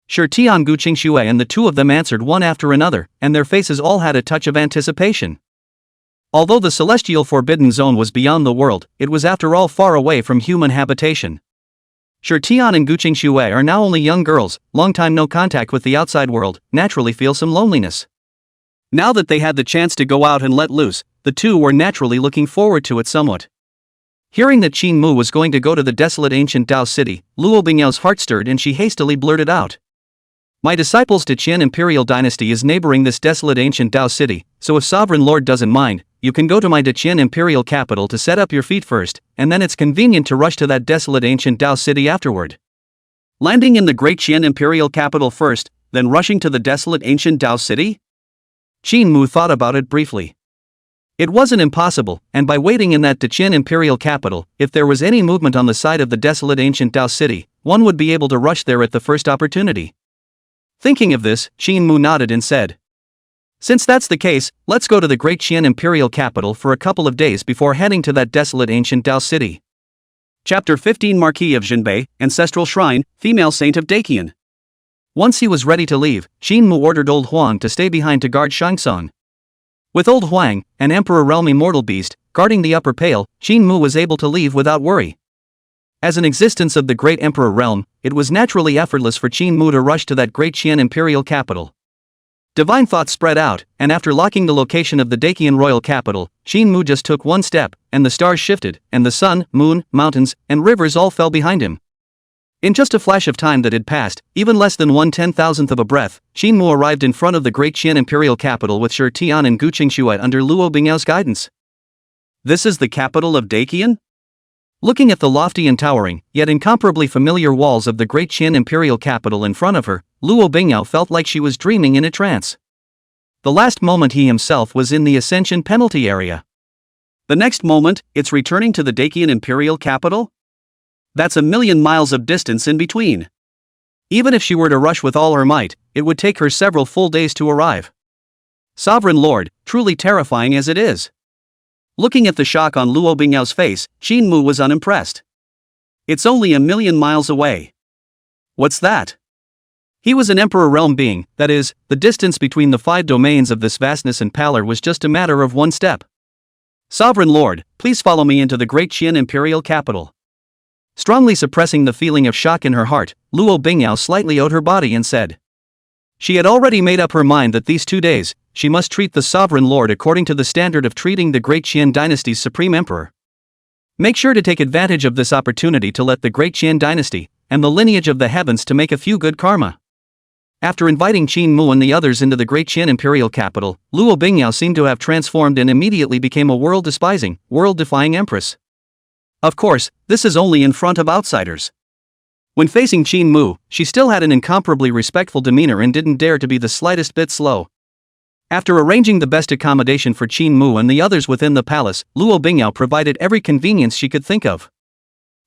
Shirtian Qingxue and the two of them answered one after another, and their faces all had a touch of anticipation. Although the celestial forbidden zone was beyond the world, it was after all far away from human habitation. Shirtian and Qingxue are now only young girls, long time no contact with the outside world, naturally feel some loneliness. Now that they had the chance to go out and let loose, the two were naturally looking forward to it somewhat. Hearing that Qingxue was going to go to the desolate ancient Tao city, Luo Bingyao's heart stirred and she hastily blurted out. My disciples to Qin Imperial Dynasty is neighboring this desolate ancient Tao city, so if Sovereign Lord doesn't mind, you can go to my Qin Imperial capital to set up your feet first, and then it's convenient to rush to that desolate ancient Tao city afterward. Landing in the great Qin Imperial capital first, then rushing to the desolate ancient Tao city? Qingxue thought about it briefly. It wasn't impossible, and by waiting in that Qin Imperial capital, if there was any movement on the side of the desolate ancient Tao city, one would be able to rush there at the first opportunity. Thinking of this, Qingxue nodded and said, since that's the case, let's go to the great Qin Imperial capital for a couple of days before heading to that desolate ancient Tao city. Chapter 15 Marquis of Jinbei, Ancestral Shrine, Female Saint of Daqian. Once he was ready to leave, Qingxue ordered Old Huang to stay behind to guard Shangtsong. With Old Huang, an Emperor Realm immortal beast, guarding the upper pale, Qingxue was able to leave without worry. As an existence of the great Emperor Realm, it was naturally effortless for Qingxue to rush to that great Qin Imperial capital. Divine thoughts spread out, and after locking the location of the Dacian royal capital, Qingxue just took one step, and the stars shifted, and the sun, moon, mountains, and rivers all fell behind him. In just a flash of time that had passed, even less than 1/10,000th of a breath, Qingxue arrived in front of the great Qian imperial capital with Shi Tian and Gu Qingxue under Luo Bingyao's guidance. This is the capital of Dacian? Looking at the lofty and towering, yet incomparably familiar walls of the great Qian imperial capital in front of her, Luo Bingyao felt like she was dreaming in a trance. The last moment he himself was in the Ascension penalty area. The next moment, it's returning to the Dacian imperial capital? That's a million miles of distance in between. Even if she were to rush with all her might, it would take her several full days to arrive. Sovereign Lord, truly terrifying as it is. Looking at the shock on Luo Bingyao's face, Qingxue was unimpressed. It's only a million miles away. What's that? He was an emperor realm being, that is, the distance between the 5 domains of this vastness and pallor was just a matter of one step. Sovereign Lord, please follow me into the great Qian imperial capital. Strongly suppressing the feeling of shock in her heart, Luo Bingyao slightly owed her body and said. She had already made up her mind that these 2 days, she must treat the Sovereign Lord according to the standard of treating the great Qian dynasty's supreme emperor. Make sure to take advantage of this opportunity to let the great Qian dynasty, and the lineage of the heavens to make a few good karma. After inviting Qingxue and the others into the great Qian imperial capital, Luo Bingyao seemed to have transformed and immediately became a world-despising, world-defying empress. Of course, this is only in front of outsiders. When facing Qingxue, she still had an incomparably respectful demeanor and didn't dare to be the slightest bit slow. After arranging the best accommodation for Qingxue and the others within the palace, Luo Bingyao provided every convenience she could think of.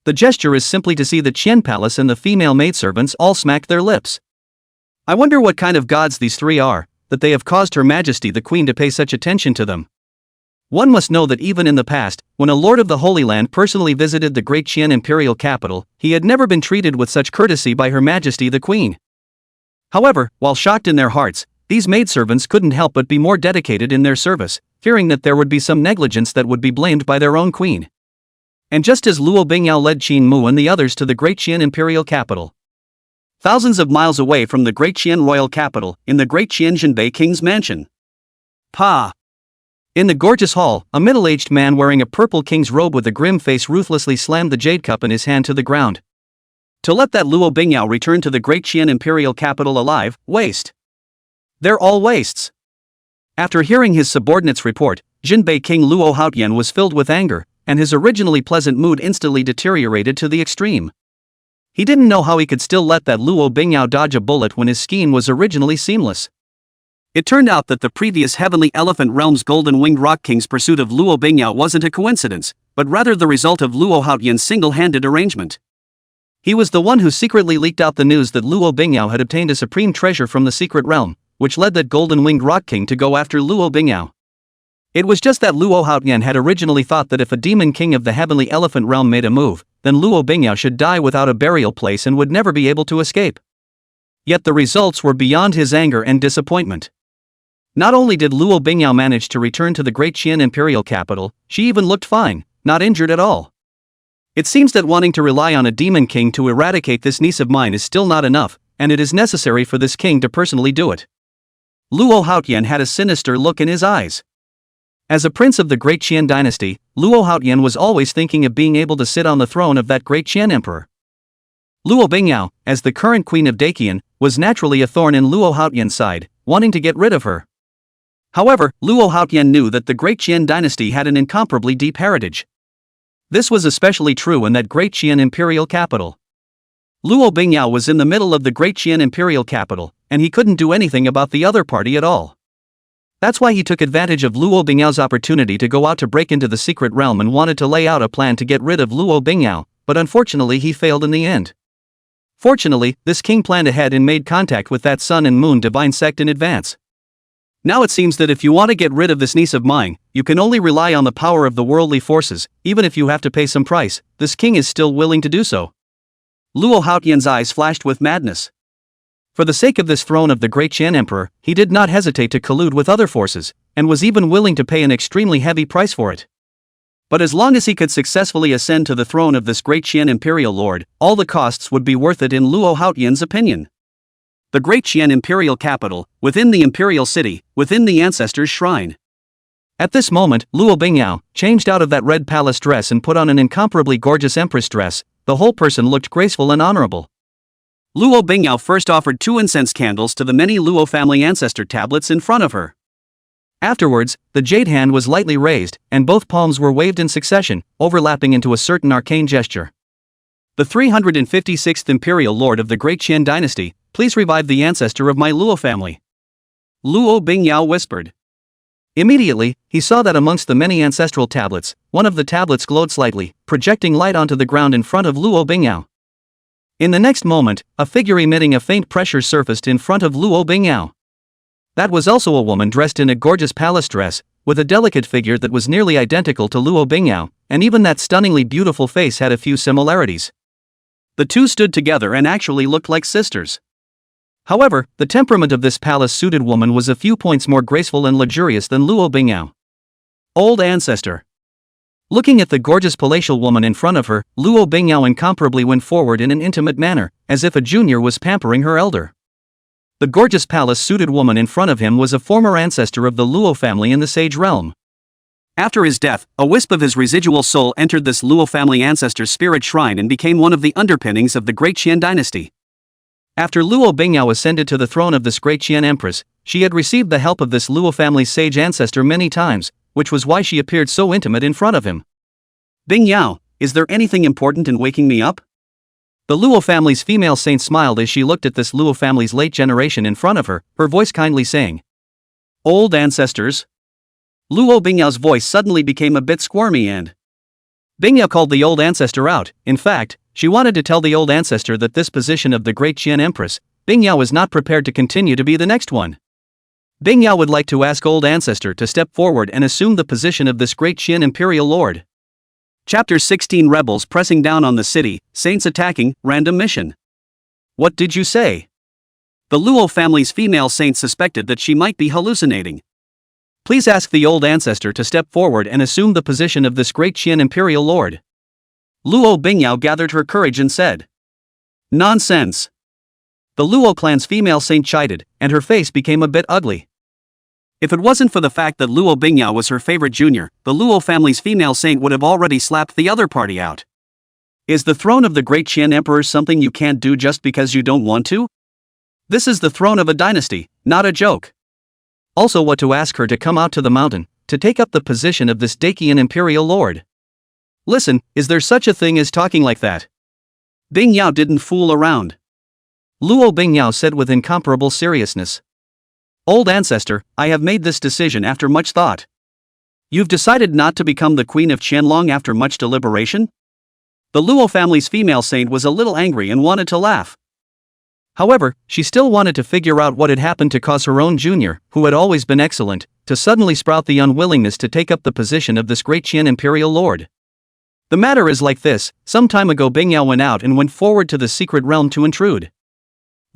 The gesture is simply to see the Qian palace and the female maidservants all smack their lips. I wonder what kind of gods these 3 are, that they have caused Her Majesty the Queen to pay such attention to them. One must know that even in the past, when a lord of the Holy Land personally visited the great Qian imperial capital, he had never been treated with such courtesy by Her Majesty the Queen. However, while shocked in their hearts, these maidservants couldn't help but be more dedicated in their service, fearing that there would be some negligence that would be blamed by their own queen. And just as Luo Bingyao led Qingxue and the others to the great Qian imperial capital, thousands of miles away from the great Qian royal capital, in the great Qian Zhenbei king's mansion. Pa! In the gorgeous hall, a middle-aged man wearing a purple king's robe with a grim face ruthlessly slammed the jade cup in his hand to the ground. To let that Luo Bingyao return to the great Qian imperial capital alive, waste. They're all wastes. After hearing his subordinate's report, Zhenbei King Luo Haotian was filled with anger, and his originally pleasant mood instantly deteriorated to the extreme. He didn't know how he could still let that Luo Bingyao dodge a bullet when his scheme was originally seamless. It turned out that the previous Heavenly Elephant Realm's Golden-Winged Rock King's pursuit of Luo Bingyao wasn't a coincidence, but rather the result of Luo Haotian's single-handed arrangement. He was the one who secretly leaked out the news that Luo Bingyao had obtained a supreme treasure from the secret realm, which led that Golden-Winged Rock King to go after Luo Bingyao. It was just that Luo Haotian had originally thought that if a demon king of the Heavenly Elephant Realm made a move, then Luo Bingyao should die without a burial place and would never be able to escape. Yet the results were beyond his anger and disappointment. Not only did Luo Bingyao manage to return to the great Qian imperial capital, she even looked fine, not injured at all. It seems that wanting to rely on a demon king to eradicate this niece of mine is still not enough, and it is necessary for this king to personally do it. Luo Haotian had a sinister look in his eyes. As a prince of the great Qian dynasty, Luo Haotian was always thinking of being able to sit on the throne of that great Qian emperor. Luo Bingyao, as the current queen of Dacian, was naturally a thorn in Luo Haotian's side, wanting to get rid of her. However, Luo Haotian knew that the great Qian dynasty had an incomparably deep heritage. This was especially true in that great Qian imperial capital. Luo Bingyao was in the middle of the great Qian imperial capital, and he couldn't do anything about the other party at all. That's why he took advantage of Luo Bingyao's opportunity to go out to break into the secret realm and wanted to lay out a plan to get rid of Luo Bingyao, but unfortunately he failed in the end. Fortunately, this king planned ahead and made contact with that sun and moon divine sect in advance. Now it seems that if you want to get rid of this niece of mine, you can only rely on the power of the worldly forces. Even if you have to pay some price, this king is still willing to do so. Luo Haotian's eyes flashed with madness. For the sake of this throne of the great Qian emperor, he did not hesitate to collude with other forces, and was even willing to pay an extremely heavy price for it. But as long as he could successfully ascend to the throne of this great Qian imperial lord, all the costs would be worth it in Luo Haotian's opinion. The great Qian imperial capital, within the imperial city, within the ancestors' shrine. At this moment, Luo Bingyao changed out of that red palace dress and put on an incomparably gorgeous empress dress. The whole person looked graceful and honorable. Luo Bingyao first offered 2 incense candles to the many Luo family ancestor tablets in front of her. Afterwards, the jade hand was lightly raised, and both palms were waved in succession, overlapping into a certain arcane gesture. The 356th Imperial Lord of the Great Qian Dynasty, please revive the ancestor of my Luo family. Luo Bingyao whispered. Immediately, he saw that amongst the many ancestral tablets, one of the tablets glowed slightly, projecting light onto the ground in front of Luo Bingyao. In the next moment, a figure emitting a faint pressure surfaced in front of Luo Bingyao. That was also a woman dressed in a gorgeous palace dress, with a delicate figure that was nearly identical to Luo Bingyao, and even that stunningly beautiful face had a few similarities. The two stood together and actually looked like sisters. However, the temperament of this palace-suited woman was a few points more graceful and luxurious than Luo Bingyao. Old ancestor. Looking at the gorgeous palatial woman in front of her, Luo Bingyao incomparably went forward in an intimate manner, as if a junior was pampering her elder. The gorgeous palace-suited woman in front of him was a former ancestor of the Luo family in the Sage realm. After his death, a wisp of his residual soul entered this Luo family ancestor's spirit shrine and became one of the underpinnings of the Great Qian dynasty. After Luo Bingyao ascended to the throne of this Great Qian Empress, she had received the help of this Luo family's sage ancestor many times, which was why she appeared so intimate in front of him. Bingyao, is there anything important in waking me up? The Luo family's female saint smiled as she looked at this Luo family's late generation in front of her, her voice kindly saying, Old ancestors? Luo Bingyao's voice suddenly became a bit squirmy and Bingyao called the old ancestor out. In fact, she wanted to tell the old ancestor that this position of the Great Qian Empress, Bingyao was not prepared to continue to be the next one. Bingyao would like to ask old ancestor to step forward and assume the position of this Great Qian Imperial Lord. Chapter 16 Rebels pressing down on the city, saints attacking, random mission. What did you say? The Luo family's female saint suspected that she might be hallucinating. Please ask the old ancestor to step forward and assume the position of this Great Qian Imperial Lord. Luo Bingyao gathered her courage and said, Nonsense. The Luo clan's female saint chided, and her face became a bit ugly. If it wasn't for the fact that Luo Bingyao was her favorite junior, the Luo family's female saint would have already slapped the other party out. Is the throne of the Great Qian Emperor something you can't do just because you don't want to? This is the throne of a dynasty, not a joke. Also, what to ask her to come out to the mountain, to take up the position of this Dakian Imperial Lord? Listen, is there such a thing as talking like that? Bingyao didn't fool around. Luo Bingyao said with incomparable seriousness. Old ancestor, I have made this decision after much thought. You've decided not to become the Queen of Qianlong after much deliberation? The Luo family's female saint was a little angry and wanted to laugh. However, she still wanted to figure out what had happened to cause her own junior, who had always been excellent, to suddenly sprout the unwillingness to take up the position of this Great Qian Imperial Lord. The matter is like this: some time ago Bingyao went out and went forward to the secret realm to intrude.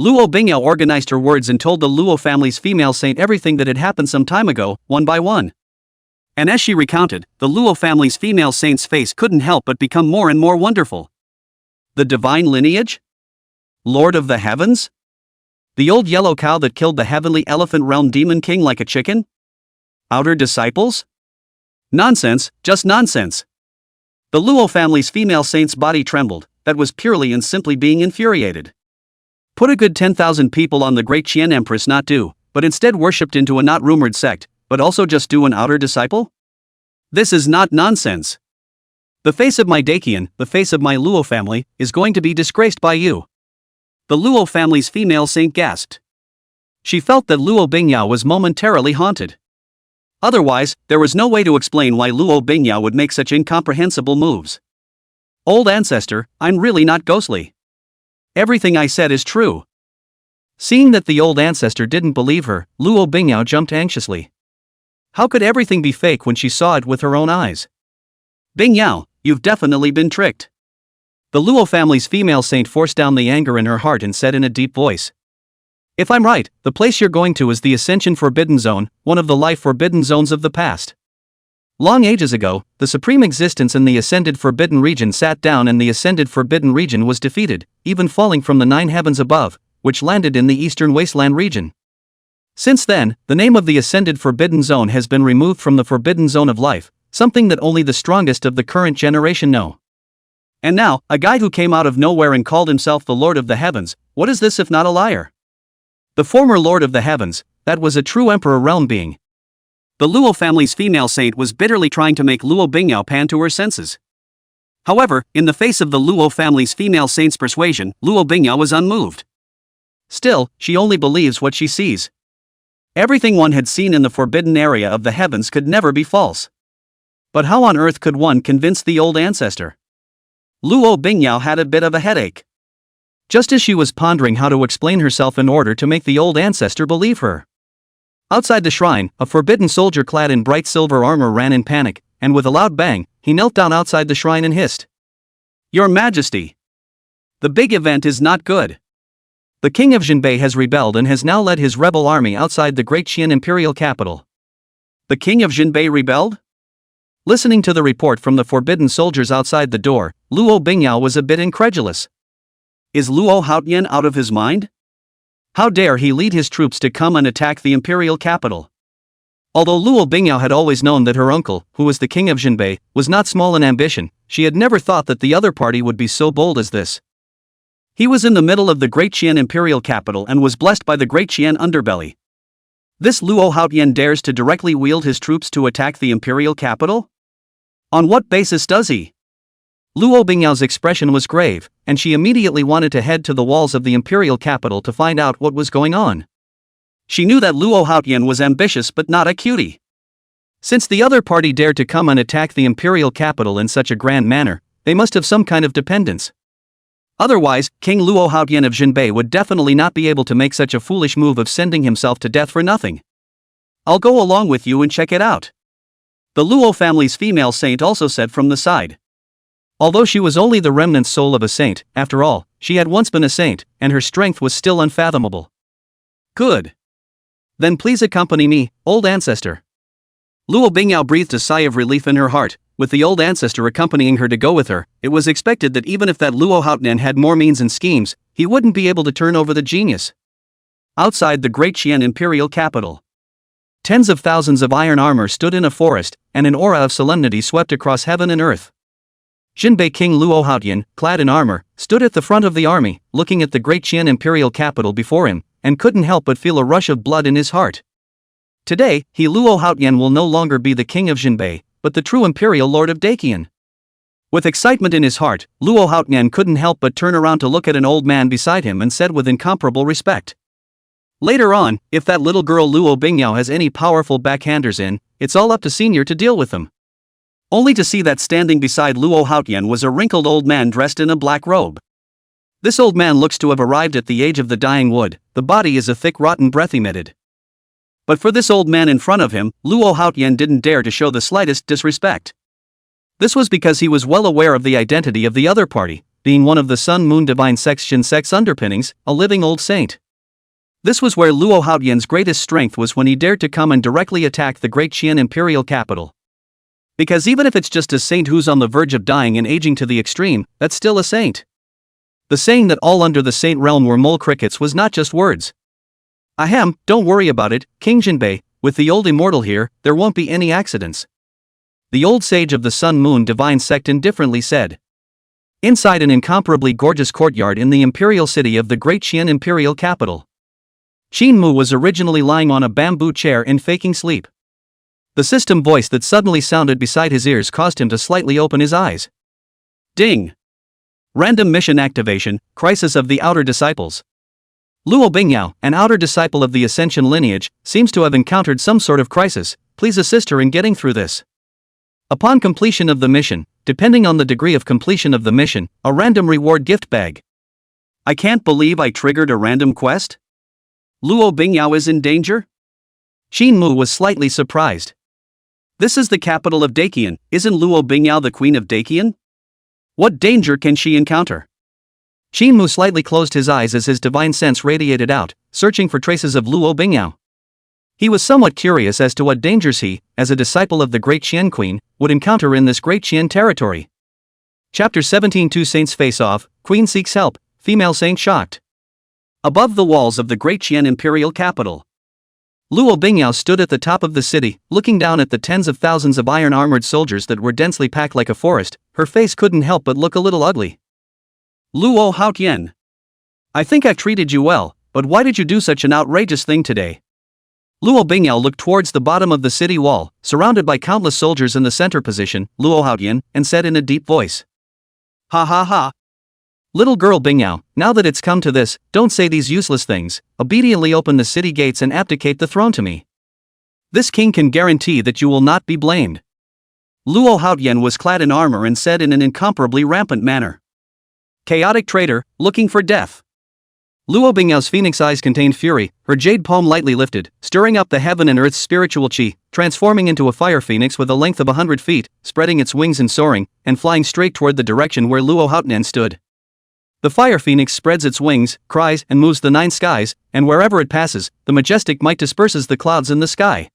Luo Bingyao organized her words and told the Luo family's female saint everything that had happened some time ago, one by one. And as she recounted, the Luo family's female saint's face couldn't help but become more and more wonderful. The divine lineage? Lord of the heavens? The old yellow cow that killed the heavenly elephant realm demon king like a chicken? Outer disciples? Nonsense, just nonsense. The Luo family's female saint's body trembled, that was purely and simply being infuriated. Put a good 10,000 people on the Great Qian Empress not do, but instead worshipped into a not rumored sect, but also just do an outer disciple? This is not nonsense. The face of my Dakian, the face of my Luo family, is going to be disgraced by you. The Luo family's female saint gasped. She felt that Luo Bingyao was momentarily haunted. Otherwise, there was no way to explain why Luo Bingyao would make such incomprehensible moves. Old ancestor, I'm really not ghostly. Everything I said is true. Seeing that the old ancestor didn't believe her, Luo Bingyao jumped anxiously. How could everything be fake when she saw it with her own eyes? Bingyao, you've definitely been tricked. The Luo family's female saint forced down the anger in her heart and said in a deep voice. If I'm right, the place you're going to is the Ascension Forbidden Zone, one of the life forbidden zones of the past. Long ages ago, the supreme existence in the Ascended Forbidden Region sat down and the Ascended Forbidden Region was defeated, even falling from the 9 heavens above, which landed in the eastern wasteland region. Since then, the name of the ascended Forbidden Zone has been removed from the Forbidden Zone of Life, something that only the strongest of the current generation know. And now, a guy who came out of nowhere and called himself the Lord of the Heavens, what is this if not a liar? The former Lord of the Heavens, that was a true Emperor realm being. The Luo family's female saint was bitterly trying to make Luo Bingyao pan to her senses. However, in the face of the Luo family's female saint's persuasion, Luo Bingyao was unmoved. Still, she only believes what she sees. Everything one had seen in the forbidden area of the heavens could never be false. But how on earth could one convince the old ancestor? Luo Bingyao had a bit of a headache. Just as she was pondering how to explain herself in order to make the old ancestor believe her. Outside the shrine, a forbidden soldier clad in bright silver armor ran in panic, and with a loud bang, he knelt down outside the shrine and hissed, "Your Majesty! The big event is not good. The king of Jinbei has rebelled and has now led his rebel army outside the great Qian imperial capital." The king of Jinbei rebelled? Listening to the report from the forbidden soldiers outside the door, Luo Bingyao was a bit incredulous. Is Luo Haotian out of his mind? How dare he lead his troops to come and attack the imperial capital? Although Luo Bingyao had always known that her uncle, who was the king of Jinbei, was not small in ambition, she had never thought that the other party would be so bold as this. He was in the middle of the great Qian imperial capital and was blessed by the great Qian underbelly. This Luo Haotian dares to directly wield his troops to attack the imperial capital? On what basis does he? Luo Bingyao's expression was grave, and she immediately wanted to head to the walls of the imperial capital to find out what was going on. She knew that Luo Haotian was ambitious but not a cutie. Since the other party dared to come and attack the imperial capital in such a grand manner, they must have some kind of dependence. Otherwise, King Luo Haotian of Jinbei would definitely not be able to make such a foolish move of sending himself to death for nothing. "I'll go along with you and check it out," the Luo family's female saint also said from the side. Although she was only the remnant soul of a saint, after all, she had once been a saint, and her strength was still unfathomable. "Good. Then please accompany me, old ancestor." Luo Bingyao breathed a sigh of relief in her heart. With the old ancestor accompanying her to go with her, it was expected that even if that Luo Haotian had more means and schemes, he wouldn't be able to turn over the genius. Outside the great Qian imperial capital, tens of thousands of iron armor stood in a forest, and an aura of solemnity swept across heaven and earth. Jinbei King Luo Haotian, clad in armor, stood at the front of the army, looking at the great Qian imperial capital before him, and couldn't help but feel a rush of blood in his heart. Today, he Luo Haotian will no longer be the king of Jinbei, but the true imperial lord of Daqian. With excitement in his heart, Luo Haotian couldn't help but turn around to look at an old man beside him and said with incomparable respect, "Later on, if that little girl Luo Bingyao has any powerful backhanders in, it's all up to senior to deal with them." Only to see that standing beside Luo Haotian was a wrinkled old man dressed in a black robe. This old man looks to have arrived at the age of the dying wood, the body is a thick rotten breath emitted. But for this old man in front of him, Luo Haotian didn't dare to show the slightest disrespect. This was because he was well aware of the identity of the other party, being one of the Sun-Moon Divine Section sect's underpinnings, a living old saint. This was where Luo Haotian's greatest strength was when he dared to come and directly attack the great Qian imperial capital. Because even if it's just a saint who's on the verge of dying and aging to the extreme, that's still a saint. The saying that all under the saint realm were mole crickets was not just words. Ahem, don't worry about it, King Jinbei, with the old immortal here, there won't be any accidents. The old sage of the Sun-Moon Divine Sect indifferently said. Inside an incomparably gorgeous courtyard in the imperial city of the great Qian imperial capital, Qingxue was originally lying on a bamboo chair in faking sleep. The system voice that suddenly sounded beside his ears caused him to slightly open his eyes. Ding! Random mission activation, crisis of the outer disciples. Luo Bingyao, an outer disciple of the Ascension lineage, seems to have encountered some sort of crisis. Please assist her in getting through this. Upon completion of the mission, depending on the degree of completion of the mission, a random reward gift bag. I can't believe I triggered a random quest? Luo Bingyao is in danger? Qingxue was slightly surprised. This is the capital of Daqian, isn't Luo Bingyao the queen of Daqian? What danger can she encounter? Qingxue slightly closed his eyes as his divine sense radiated out, searching for traces of Luo Bingyao. He was somewhat curious as to what dangers he, as a disciple of the great Qian queen, would encounter in this great Qian territory. Chapter 17. Two saints face off, queen seeks help, female saint shocked. Above the walls of the great Qian imperial capital, Luo Bingyao stood at the top of the city, looking down at the tens of thousands of iron-armored soldiers that were densely packed like a forest. Her face couldn't help but look a little ugly. Luo Haotian. I think I've treated you well, but why did you do such an outrageous thing today? Luo Bingyao looked towards the bottom of the city wall, surrounded by countless soldiers in the center position, Luo Haotian, and said in a deep voice. Ha ha ha. Little girl Bingyao, now that it's come to this, don't say these useless things, obediently open the city gates and abdicate the throne to me. This king can guarantee that you will not be blamed. Luo Haotian was clad in armor and said in an incomparably rampant manner. Chaotic traitor, looking for death. Luo Bingyao's phoenix eyes contained fury, her jade palm lightly lifted, stirring up the heaven and earth's spiritual qi, transforming into a fire phoenix with a length of 100 feet, spreading its wings and soaring, and flying straight toward the direction where Luo Haotian stood. The fire phoenix spreads its wings, cries, and moves the 9 skies, and wherever it passes, the majestic might disperses the clouds in the sky.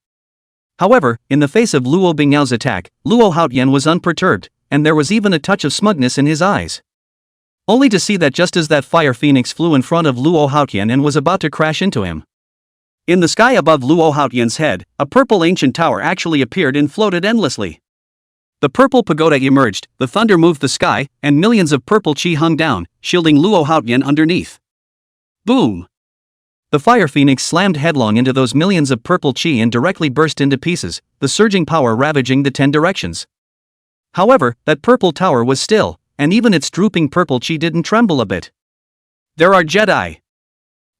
However, in the face of Luo Bingyao's attack, Luo Haotian was unperturbed, and there was even a touch of smugness in his eyes. Only to see that just as that fire phoenix flew in front of Luo Haotian and was about to crash into him. In the sky above Luo Haotian's head, a purple ancient tower actually appeared and floated endlessly. The purple pagoda emerged, the thunder moved the sky, and millions of purple qi hung down, shielding Luo Haotian underneath. Boom! The fire phoenix slammed headlong into those millions of purple qi and directly burst into pieces, the surging power ravaging the 10 directions. However, that purple tower was still, and even its drooping purple qi didn't tremble a bit. There are Jedi.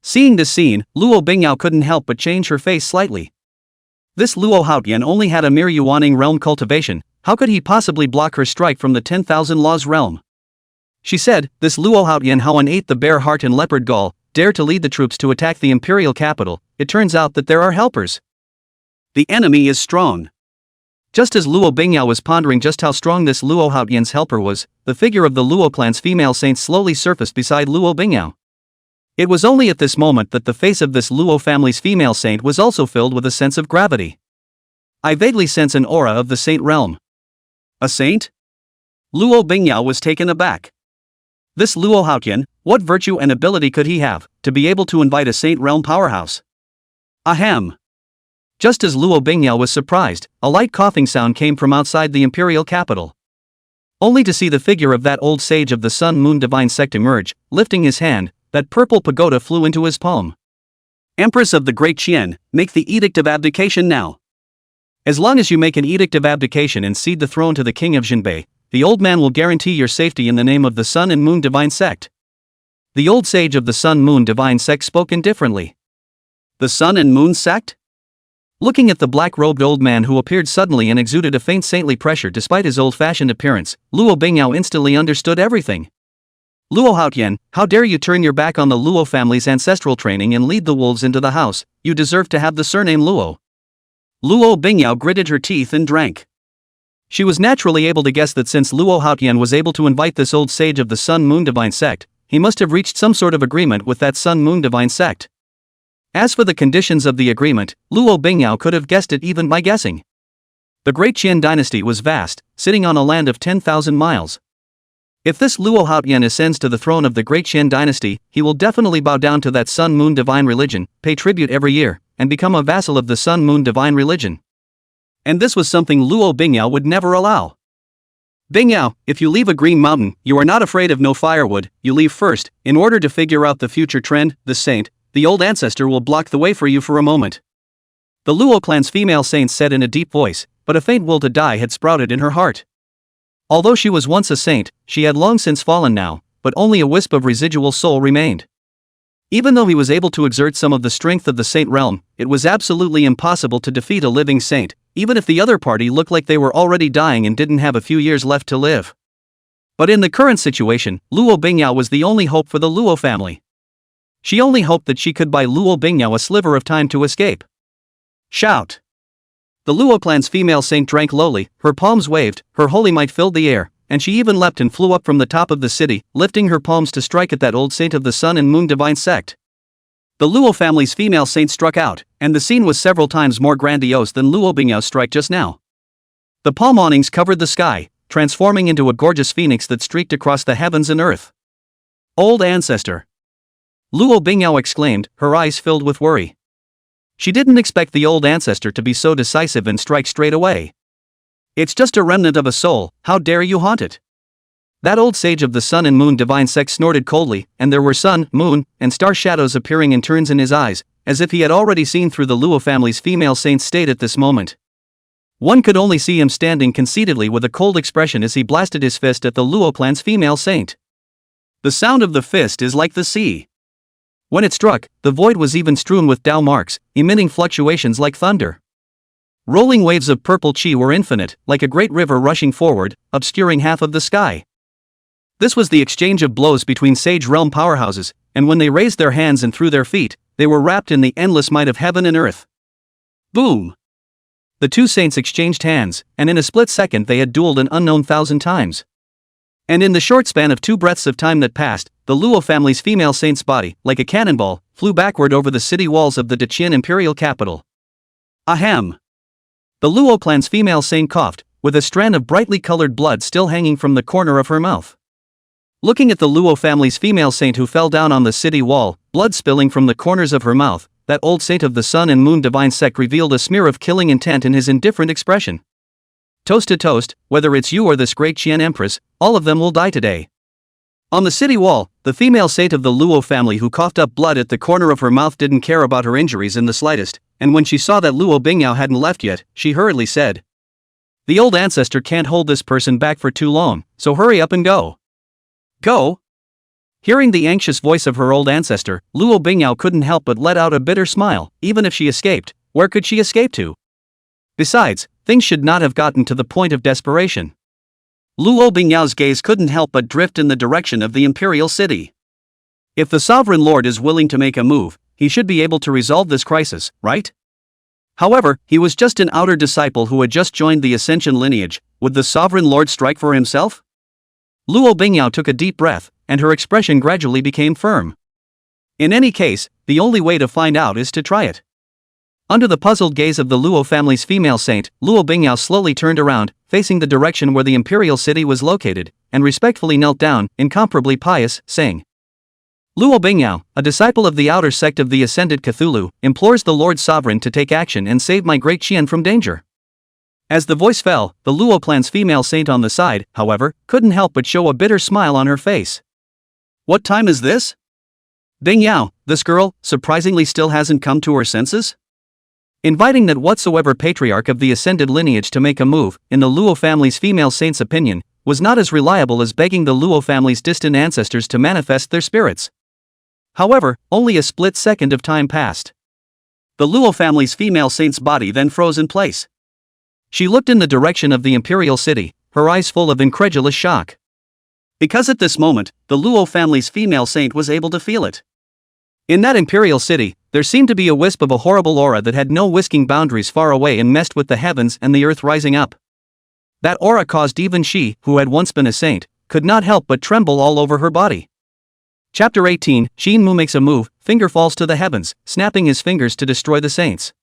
Seeing this scene, Luo Bingyao couldn't help but change her face slightly. This Luo Haotian only had a mere Yuaning realm cultivation, how could he possibly block her strike from the 10,000 laws realm? She said, this Luo Haotian Haoan ate the bear heart and leopard gall, dared to lead the troops to attack the imperial capital. It turns out that there are helpers. The enemy is strong. Just as Luo Bingyao was pondering just how strong this Luo Haotian's helper was, the figure of the Luo clan's female saint slowly surfaced beside Luo Bingyao. It was only at this moment that the face of this Luo family's female saint was also filled with a sense of gravity. I vaguely sense an aura of the saint realm. A saint? Luo Bingyao was taken aback. This Luo Haotian, what virtue and ability could he have, to be able to invite a saint realm powerhouse? Ahem. Just as Luo Bingyao was surprised, a light coughing sound came from outside the imperial capital. Only to see the figure of that old sage of the sun-moon divine sect emerge, lifting his hand, that purple pagoda flew into his palm. Empress of the Great Qian, make the edict of abdication now. As long as you make an edict of abdication and cede the throne to the king of Jinbei, the old man will guarantee your safety in the name of the sun and moon divine sect. The old sage of the sun-moon divine sect spoke indifferently. The sun and moon sect? Looking at the black-robed old man who appeared suddenly and exuded a faint saintly pressure despite his old-fashioned appearance, Luo Bingyao instantly understood everything. Luo Haotian, how dare you turn your back on the Luo family's ancestral training and lead the wolves into the house, you deserve to have the surname Luo. Luo Bingyao gritted her teeth and drank. She was naturally able to guess that since Luo Haotian was able to invite this old sage of the sun-moon divine sect, he must have reached some sort of agreement with that sun-moon divine sect. As for the conditions of the agreement, Luo Bingyao could have guessed it even by guessing. The Great Qian dynasty was vast, sitting on a land of 10,000 miles. If this Luo Haotian ascends to the throne of the Great Qian dynasty, he will definitely bow down to that sun-moon divine religion, pay tribute every year, and become a vassal of the sun-moon divine religion. And this was something Luo Bingyao would never allow. Bingyao, if you leave a green mountain, you are not afraid of no firewood, you leave first, in order to figure out the future trend, the saint, the old ancestor will block the way for you for a moment. The Luo clan's female saint said in a deep voice, but a faint will to die had sprouted in her heart. Although she was once a saint, she had long since fallen now, but only a wisp of residual soul remained. Even though he was able to exert some of the strength of the saint realm, it was absolutely impossible to defeat a living saint, even if the other party looked like they were already dying and didn't have a few years left to live. But in the current situation, Luo Bingyao was the only hope for the Luo family. She only hoped that she could buy Luo Bingyao a sliver of time to escape. Shout! The Luo clan's female saint drank lowly, her palms waved, her holy might filled the air, and she even leapt and flew up from the top of the city, lifting her palms to strike at that old saint of the sun and moon divine sect. The Luo family's female saint struck out, and the scene was several times more grandiose than Luo Bingyao's strike just now. The palm awnings covered the sky, transforming into a gorgeous phoenix that streaked across the heavens and earth. Old ancestor. Luo Bingyao exclaimed, her eyes filled with worry. She didn't expect the old ancestor to be so decisive and strike straight away. It's just a remnant of a soul, how dare you haunt it? That old sage of the sun and moon divine sect snorted coldly, and there were sun, moon, and star shadows appearing in turns in his eyes, as if he had already seen through the Luo family's female saint's state at this moment. One could only see him standing conceitedly with a cold expression as he blasted his fist at the Luo clan's female saint. The sound of the fist is like the sea. When it struck, the void was even strewn with Dao marks, emitting fluctuations like thunder. Rolling waves of purple chi were infinite, like a great river rushing forward, obscuring half of the sky. This was the exchange of blows between Sage Realm powerhouses, and when they raised their hands and threw their feet, they were wrapped in the endless might of heaven and earth. Boom! The two saints exchanged hands, and in a split second they had dueled an unknown 1,000 times. And in the short span of 2 breaths of time that passed, the Luo family's female saint's body, like a cannonball, flew backward over the city walls of the Deqian imperial capital. Ahem! The Luo clan's female saint coughed, with a strand of brightly colored blood still hanging from the corner of her mouth. Looking at the Luo family's female saint who fell down on the city wall, blood spilling from the corners of her mouth, that old saint of the sun and moon divine sect revealed a smear of killing intent in his indifferent expression. Toast to toast, whether it's you or this great Qian empress, all of them will die today. On the city wall, the female saint of the Luo family who coughed up blood at the corner of her mouth didn't care about her injuries in the slightest, and when she saw that Luo Bingyao hadn't left yet, she hurriedly said, "The old ancestor can't hold this person back for too long, so hurry up and go." Go? Hearing the anxious voice of her old ancestor, Luo Bingyao couldn't help but let out a bitter smile. Even if she escaped, where could she escape to? Besides, things should not have gotten to the point of desperation. Luo Bingyao's gaze couldn't help but drift in the direction of the imperial city. If the sovereign lord is willing to make a move, he should be able to resolve this crisis, right? However, he was just an outer disciple who had just joined the Ascension lineage. Would the sovereign lord strike for himself? Luo Bingyao took a deep breath, and her expression gradually became firm. In any case, the only way to find out is to try it. Under the puzzled gaze of the Luo family's female saint, Luo Bingyao slowly turned around, facing the direction where the imperial city was located, and respectfully knelt down, incomparably pious, saying, "Luo Bingyao, a disciple of the outer sect of the ascended Cthulhu, implores the Lord Sovereign to take action and save my great Qian from danger." As the voice fell, the Luo clan's female saint on the side, however, couldn't help but show a bitter smile on her face. "What time is this? Bingyao, this girl, surprisingly still hasn't come to her senses?" Inviting that whatsoever patriarch of the ascended lineage to make a move, in the Luo family's female saint's opinion, was not as reliable as begging the Luo family's distant ancestors to manifest their spirits. However, only a split second of time passed. The Luo family's female saint's body then froze in place. She looked in the direction of the imperial city, her eyes full of incredulous shock. Because at this moment, the Luo family's female saint was able to feel it. In that imperial city, there seemed to be a wisp of a horrible aura that had no whisking boundaries far away and messed with the heavens and the earth rising up. That aura caused even she, who had once been a saint, could not help but tremble all over her body. Chapter 18, Qingxue makes a move, finger falls to the heavens, snapping his fingers to destroy the saints.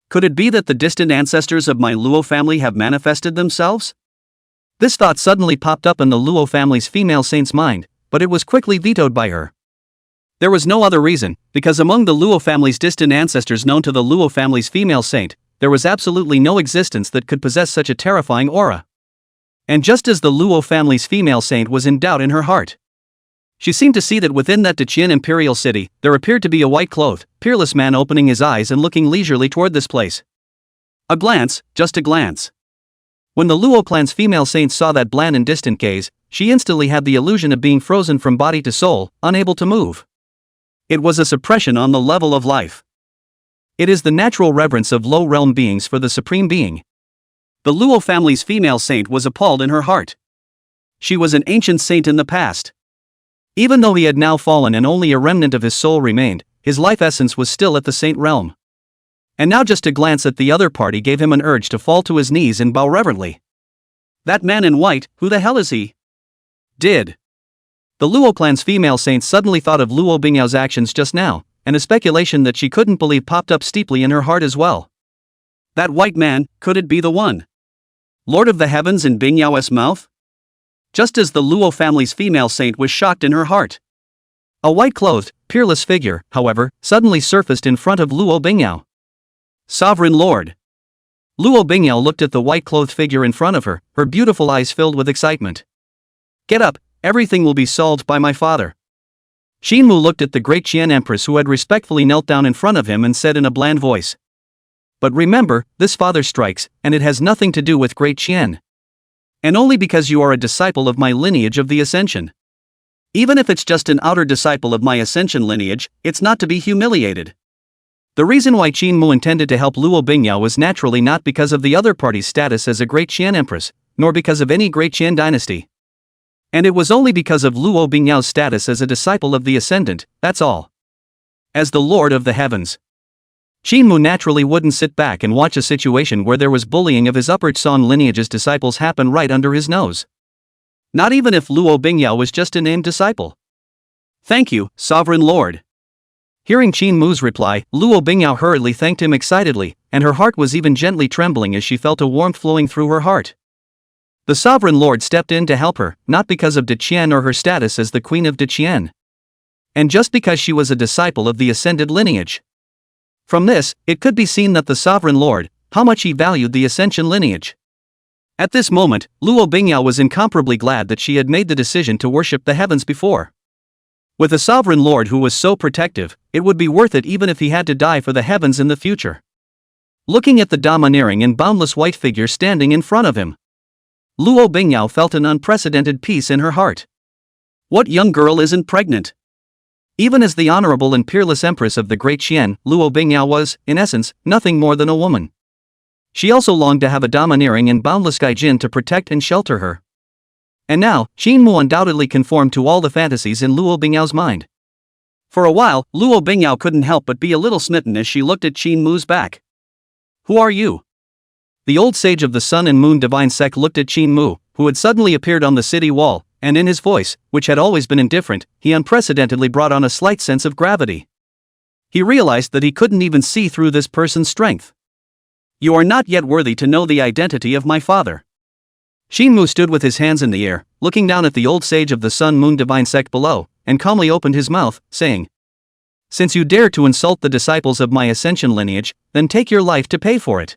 Could it be that the distant ancestors of my Luo family have manifested themselves? This thought suddenly popped up in the Luo family's female saint's mind, but it was quickly vetoed by her. There was no other reason, because among the Luo family's distant ancestors known to the Luo family's female saint, there was absolutely no existence that could possess such a terrifying aura. And just as the Luo family's female saint was in doubt in her heart, she seemed to see that within that Deqian imperial city, there appeared to be a white-clothed, peerless man opening his eyes and looking leisurely toward this place. A glance, just a glance. When the Luo clan's female saint saw that bland and distant gaze, she instantly had the illusion of being frozen from body to soul, unable to move. It was a suppression on the level of life. It is the natural reverence of low-realm beings for the Supreme Being. The Luo family's female saint was appalled in her heart. She was an ancient saint in the past. Even though he had now fallen and only a remnant of his soul remained, his life essence was still at the saint realm. And now just a glance at the other party gave him an urge to fall to his knees and bow reverently. That man in white, who the hell is he? The Luo clan's female saint suddenly thought of Luo Bingyao's actions just now, and a speculation that she couldn't believe popped up steeply in her heart as well. That white man, could it be the one? Lord of the heavens in Bingyao's mouth? Just as the Luo family's female saint was shocked in her heart. A white-clothed, peerless figure, however, suddenly surfaced in front of Luo Bingyao. Sovereign Lord. Luo Bingyao looked at the white-clothed figure in front of her, her beautiful eyes filled with excitement. Get up, everything will be solved by my father. Qingxue looked at the great Qian Empress who had respectfully knelt down in front of him and said in a bland voice. But remember, this father strikes, and it has nothing to do with great Qian. And only because you are a disciple of my lineage of the Ascension. Even if it's just an outer disciple of my Ascension lineage, it's not to be humiliated. The reason why Qingxue intended to help Luo Bingyao was naturally not because of the other party's status as a great Qian Empress, nor because of any great Qian dynasty. And it was only because of Luo Bingyao's status as a disciple of the Ascendant, that's all. As the Lord of the Heavens, Qingxue naturally wouldn't sit back and watch a situation where there was bullying of his upper Zan lineage's disciples happen right under his nose. Not even if Luo Bingyao was just a named disciple. Thank you, Sovereign Lord. Hearing Qingxue's reply, Luo Bingyao hurriedly thanked him excitedly, and her heart was even gently trembling as she felt a warmth flowing through her heart. The Sovereign Lord stepped in to help her, not because of Deqian or her status as the Queen of Deqian. And just because she was a disciple of the Ascended lineage. From this, it could be seen that the Sovereign Lord, how much he valued the Ascension lineage. At this moment, Luo Bingyao was incomparably glad that she had made the decision to worship the heavens before. With a Sovereign Lord who was so protective, it would be worth it even if he had to die for the heavens in the future. Looking at the domineering and boundless white figure standing in front of him, Luo Bingyao felt an unprecedented peace in her heart. What young girl isn't pregnant? Even as the honorable and peerless empress of the great Qian, Luo Bingyao was, in essence, nothing more than a woman. She also longed to have a domineering and boundless gaijin to protect and shelter her. And now, Qingxue undoubtedly conformed to all the fantasies in Luo Bingyao's mind. For a while, Luo Bingyao couldn't help but be a little smitten as she looked at Qingxue's back. Who are you? The old sage of the Sun and Moon divine sect looked at Qingxue, who had suddenly appeared on the city wall, and in his voice, which had always been indifferent, he unprecedentedly brought on a slight sense of gravity. He realized that he couldn't even see through this person's strength. You are not yet worthy to know the identity of my father. Qingxue stood with his hands in the air, looking down at the old sage of the Sun-Moon divine sect below, and calmly opened his mouth, saying, Since you dare to insult the disciples of my Ascension lineage, then take your life to pay for it.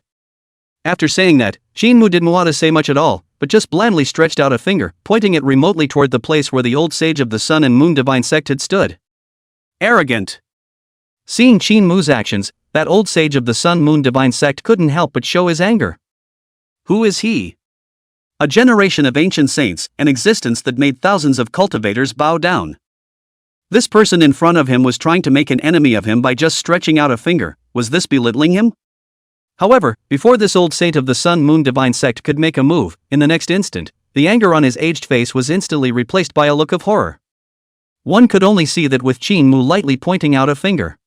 After saying that, Qingxue didn't want to say much at all, but just blandly stretched out a finger, pointing it remotely toward the place where the old sage of the Sun and Moon divine sect had stood. Arrogant. Seeing Qingxue's actions, that old sage of the Sun-Moon divine sect couldn't help but show his anger. Who is he? A generation of ancient saints, an existence that made thousands of cultivators bow down. This person in front of him was trying to make an enemy of him by just stretching out a finger. Was this belittling him? However, before this old saint of the Sun-Moon divine sect could make a move, in the next instant, the anger on his aged face was instantly replaced by a look of horror. One could only see that with Qingxue lightly pointing out a finger.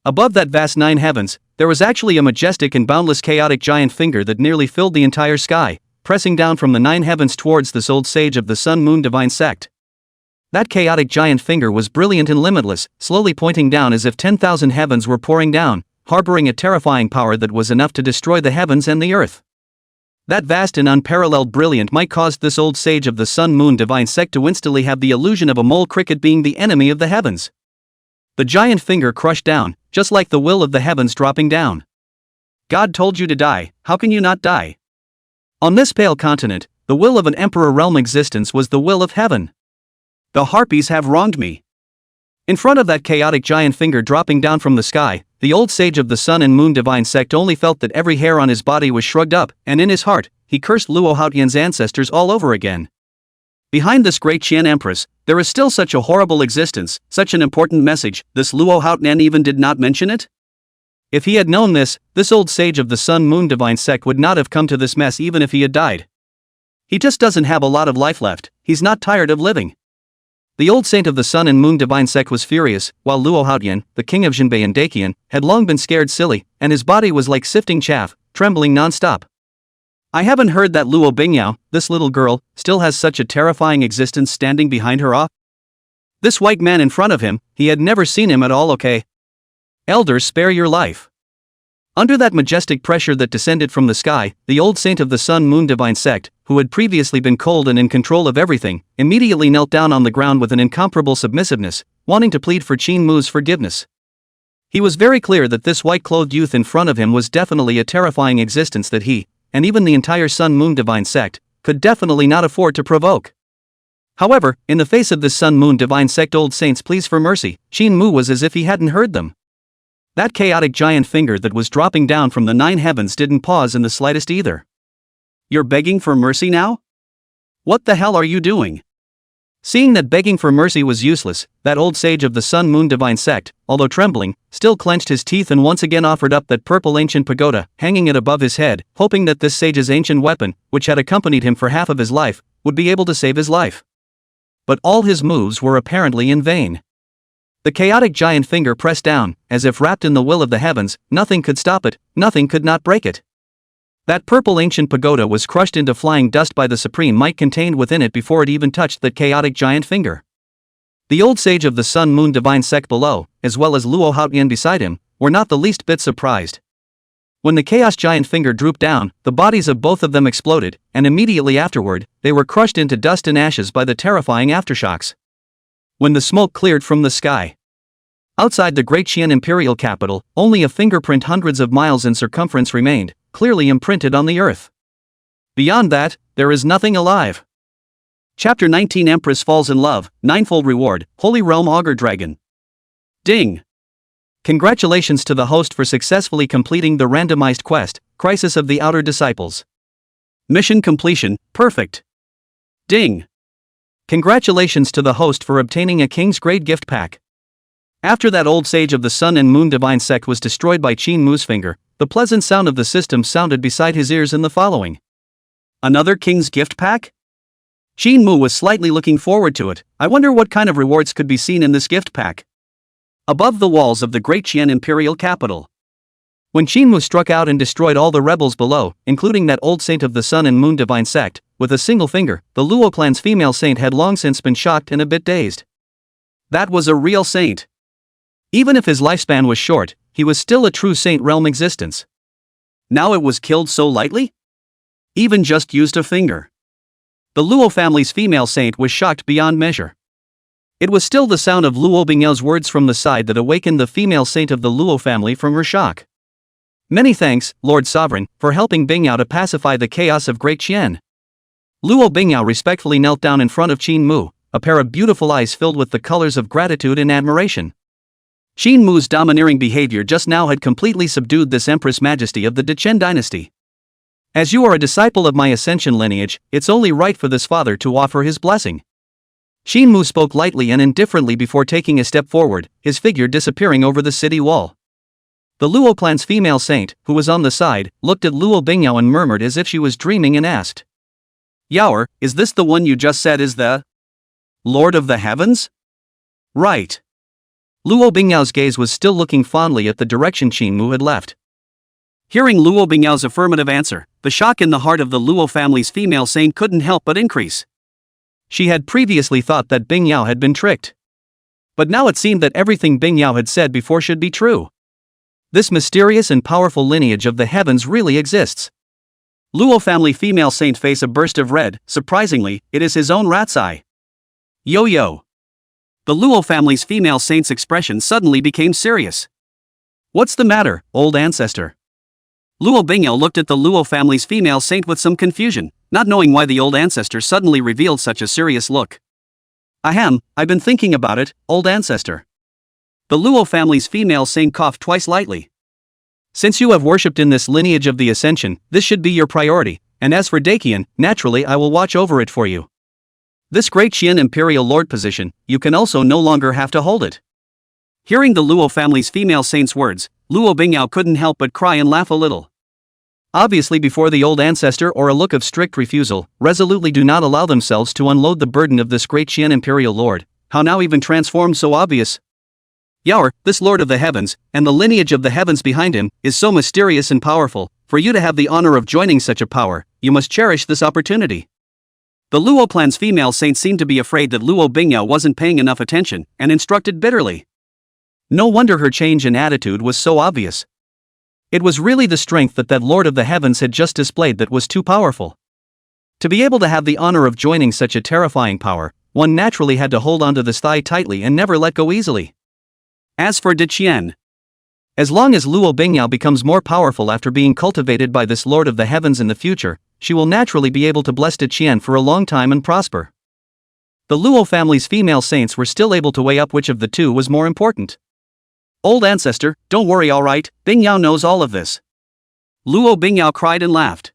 Above that vast nine heavens, there was actually a majestic and boundless chaotic giant finger that nearly filled the entire sky, pressing down from the nine heavens towards this old sage of the Sun-Moon divine sect. That chaotic giant finger was brilliant and limitless, slowly pointing down as if 10,000 heavens were pouring down, harboring a terrifying power that was enough to destroy the heavens and the earth. That vast and unparalleled brilliance might cause this old sage of the Sun-Moon divine sect to instantly have the illusion of a mole cricket being the enemy of the heavens. The giant finger crushed down, just like the will of the heavens dropping down. God told you to die, how can you not die? On this pale continent, the will of an emperor realm existence was the will of heaven. The harpies have wronged me. In front of that chaotic giant finger dropping down from the sky, the old sage of the Sun and Moon divine sect only felt that every hair on his body was shrugged up, and in his heart, he cursed Luo Haotian's ancestors all over again. Behind this great Qian empress, there is still such a horrible existence, such an important message. This Luo Haotian even did not mention it? If he had known this old sage of the Sun-Moon divine sect would not have come to this mess even if he had died. He just doesn't have a lot of life left, he's not tired of living. The old saint of the Sun and Moon divine sect was furious, while Luo Haotian, the king of Jinbei and Daqian, had long been scared silly, and his body was like sifting chaff, trembling non-stop. I haven't heard that Luo Bingyao, this little girl, still has such a terrifying existence standing behind her off. This white man in front of him, he had never seen him at all. Okay. Elders, spare your life. Under that majestic pressure that descended from the sky, the old saint of the Sun-Moon divine sect, who had previously been cold and in control of everything, immediately knelt down on the ground with an incomparable submissiveness, wanting to plead for Qin Mu's forgiveness. He was very clear that this white-clothed youth in front of him was definitely a terrifying existence that he, and even the entire Sun-Moon Divine sect, could definitely not afford to provoke. However, in the face of this Sun-Moon Divine sect old saint's pleas for mercy, Qin Mu was as if he hadn't heard them. That chaotic giant finger that was dropping down from the 9 heavens didn't pause in the slightest either. You're begging for mercy now? What the hell are you doing? Seeing that begging for mercy was useless, that old sage of the Sun-Moon Divine sect, although trembling, still clenched his teeth and once again offered up that purple ancient pagoda, hanging it above his head, hoping that this sage's ancient weapon, which had accompanied him for half of his life, would be able to save his life. But all his moves were apparently in vain. The chaotic giant finger pressed down, as if wrapped in the will of the heavens, nothing could stop it, nothing could not break it. That purple ancient pagoda was crushed into flying dust by the supreme might contained within it before it even touched that chaotic giant finger. The old sage of the Sun-Moon Divine sect below, as well as Luo Haotian beside him, were not the least bit surprised. When the chaos giant finger drooped down, the bodies of both of them exploded, and immediately afterward, they were crushed into dust and ashes by the terrifying aftershocks. When the smoke cleared from the sky, outside the great Qian imperial capital, only a fingerprint hundreds of miles in circumference remained, clearly imprinted on the earth. Beyond that, there is nothing alive. Chapter 19 Empress Falls in Love, Ninefold Reward, Holy Realm Augur Dragon. Ding! Congratulations to the host for successfully completing the randomized quest, Crisis of the Outer Disciples. Mission completion, perfect. Ding! Congratulations to the host for obtaining a King's Grade gift pack. After that old sage of the Sun and Moon Divine sect was destroyed by Qin Mu's finger, the pleasant sound of the system sounded beside his ears in the following. Another King's gift pack? Qin Mu was slightly looking forward to it. I wonder what kind of rewards could be seen in this gift pack. Above the walls of the great Qian imperial capital. When Qin Mu struck out and destroyed all the rebels below, including that old saint of the Sun and Moon Divine sect, with a single finger, the Luo clan's female saint had long since been shocked and a bit dazed. That was a real saint. Even if his lifespan was short, he was still a true saint realm existence. Now it was killed so lightly? Even just used a finger. The Luo family's female saint was shocked beyond measure. It was still the sound of Luo Bingyao's words from the side that awakened the female saint of the Luo family from her shock. Many thanks, Lord Sovereign, for helping Bingyao to pacify the chaos of Great Qian. Luo Bingyao respectfully knelt down in front of Qin Mu, a pair of beautiful eyes filled with the colors of gratitude and admiration. Qin Mu's domineering behavior just now had completely subdued this Empress Majesty of the Dechen dynasty. As you are a disciple of my Ascension lineage, it's only right for this father to offer his blessing. Qin Mu spoke lightly and indifferently before taking a step forward, his figure disappearing over the city wall. The Luo clan's female saint, who was on the side, looked at Luo Bingyao and murmured as if she was dreaming and asked. Yaoer, is this the one you just said is the Lord of the Heavens? Right. Luo Bingyao's gaze was still looking fondly at the direction Qin Mu had left. Hearing Luo Bingyao's affirmative answer, the shock in the heart of the Luo family's female saint couldn't help but increase. She had previously thought that Bingyao had been tricked. But now it seemed that everything Bingyao had said before should be true. This mysterious and powerful lineage of the heavens really exists. Luo family female saint face a burst of red. Surprisingly, it is his own rat's eye. Yo. The Luo family's female saint's expression suddenly became serious. What's the matter, old ancestor? Luo Bingyao looked at the Luo family's female saint with some confusion, not knowing why the old ancestor suddenly revealed such a serious look. Ahem, I've been thinking about it, old ancestor. The Luo family's female saint coughed twice lightly. Since you have worshipped in this lineage of the Ascension, this should be your priority, and as for Dakian, naturally I will watch over it for you. This great Qian imperial lord position, you can also no longer have to hold it. Hearing the Luo family's female saint's words, Luo Bingyao couldn't help but cry and laugh a little. Obviously before the old ancestor or a look of strict refusal, resolutely do not allow themselves to unload the burden of this great Qian imperial lord, how now even transformed so obvious. Yaoer, this lord of the heavens, and the lineage of the heavens behind him, is so mysterious and powerful, for you to have the honor of joining such a power, you must cherish this opportunity. The Luo clan's female saint seemed to be afraid that Luo Bingyao wasn't paying enough attention, and instructed bitterly. No wonder her change in attitude was so obvious. It was really the strength that Lord of the Heavens had just displayed that was too powerful. To be able to have the honor of joining such a terrifying power, one naturally had to hold onto this thigh tightly and never let go easily. As for Diqian, as long as Luo Bingyao becomes more powerful after being cultivated by this Lord of the Heavens in the future, she will naturally be able to bless Diqian for a long time and prosper. The Luo family's female saints were still able to weigh up which of the two was more important. Old ancestor, don't worry, alright, Bingyao knows all of this. Luo Bingyao cried and laughed.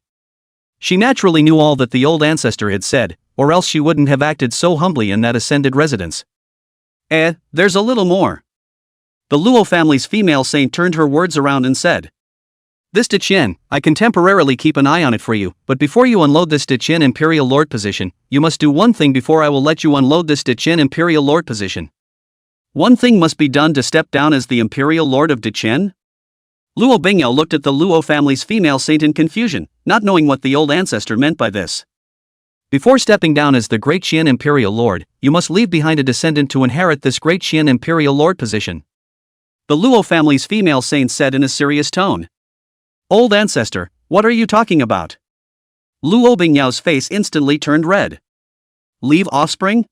She naturally knew all that the old ancestor had said, or else she wouldn't have acted so humbly in that ascended residence. There's a little more. The Luo family's female saint turned her words around and said, This Diqian, I can temporarily keep an eye on it for you, but before you unload this Diqian Imperial Lord position, you must do one thing before I will let you unload this Diqian Imperial Lord position. One thing must be done to step down as the Imperial Lord of Diqian? Luo Bingyao looked at the Luo family's female saint in confusion, not knowing what the old ancestor meant by this. Before stepping down as the Great Qian Imperial Lord, you must leave behind a descendant to inherit this Great Qian Imperial Lord position. The Luo family's female saint said in a serious tone. Old ancestor, what are you talking about? Luo Bingyao's face instantly turned red. Leave offspring?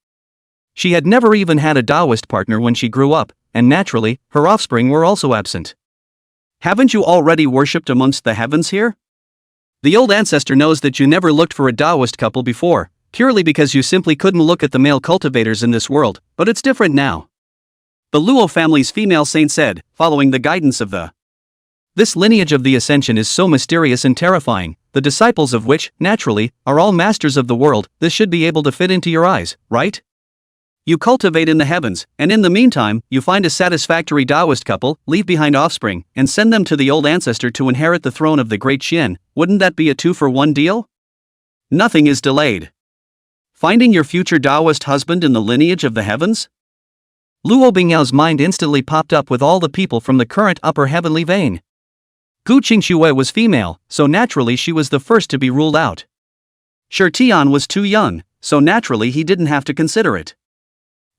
She had never even had a Taoist partner when she grew up, and naturally, her offspring were also absent. Haven't you already worshipped amongst the heavens here? The old ancestor knows that you never looked for a Taoist couple before, purely because you simply couldn't look at the male cultivators in this world, but it's different now. The Luo family's female saint said, following the guidance of the This lineage of the Ascension is so mysterious and terrifying, the disciples of which, naturally, are all masters of the world. This should be able to fit into your eyes, right? You cultivate in the heavens, and in the meantime, you find a satisfactory Taoist couple, leave behind offspring, and send them to the old ancestor to inherit the throne of the Great Qian. Wouldn't that be a 2-for-1 deal? Nothing is delayed. Finding your future Taoist husband in the lineage of the heavens? Luo Bingyao's mind instantly popped up with all the people from the current upper heavenly vein. Qingxue was female, so naturally she was the first to be ruled out. Tian was too young, so naturally he didn't have to consider it.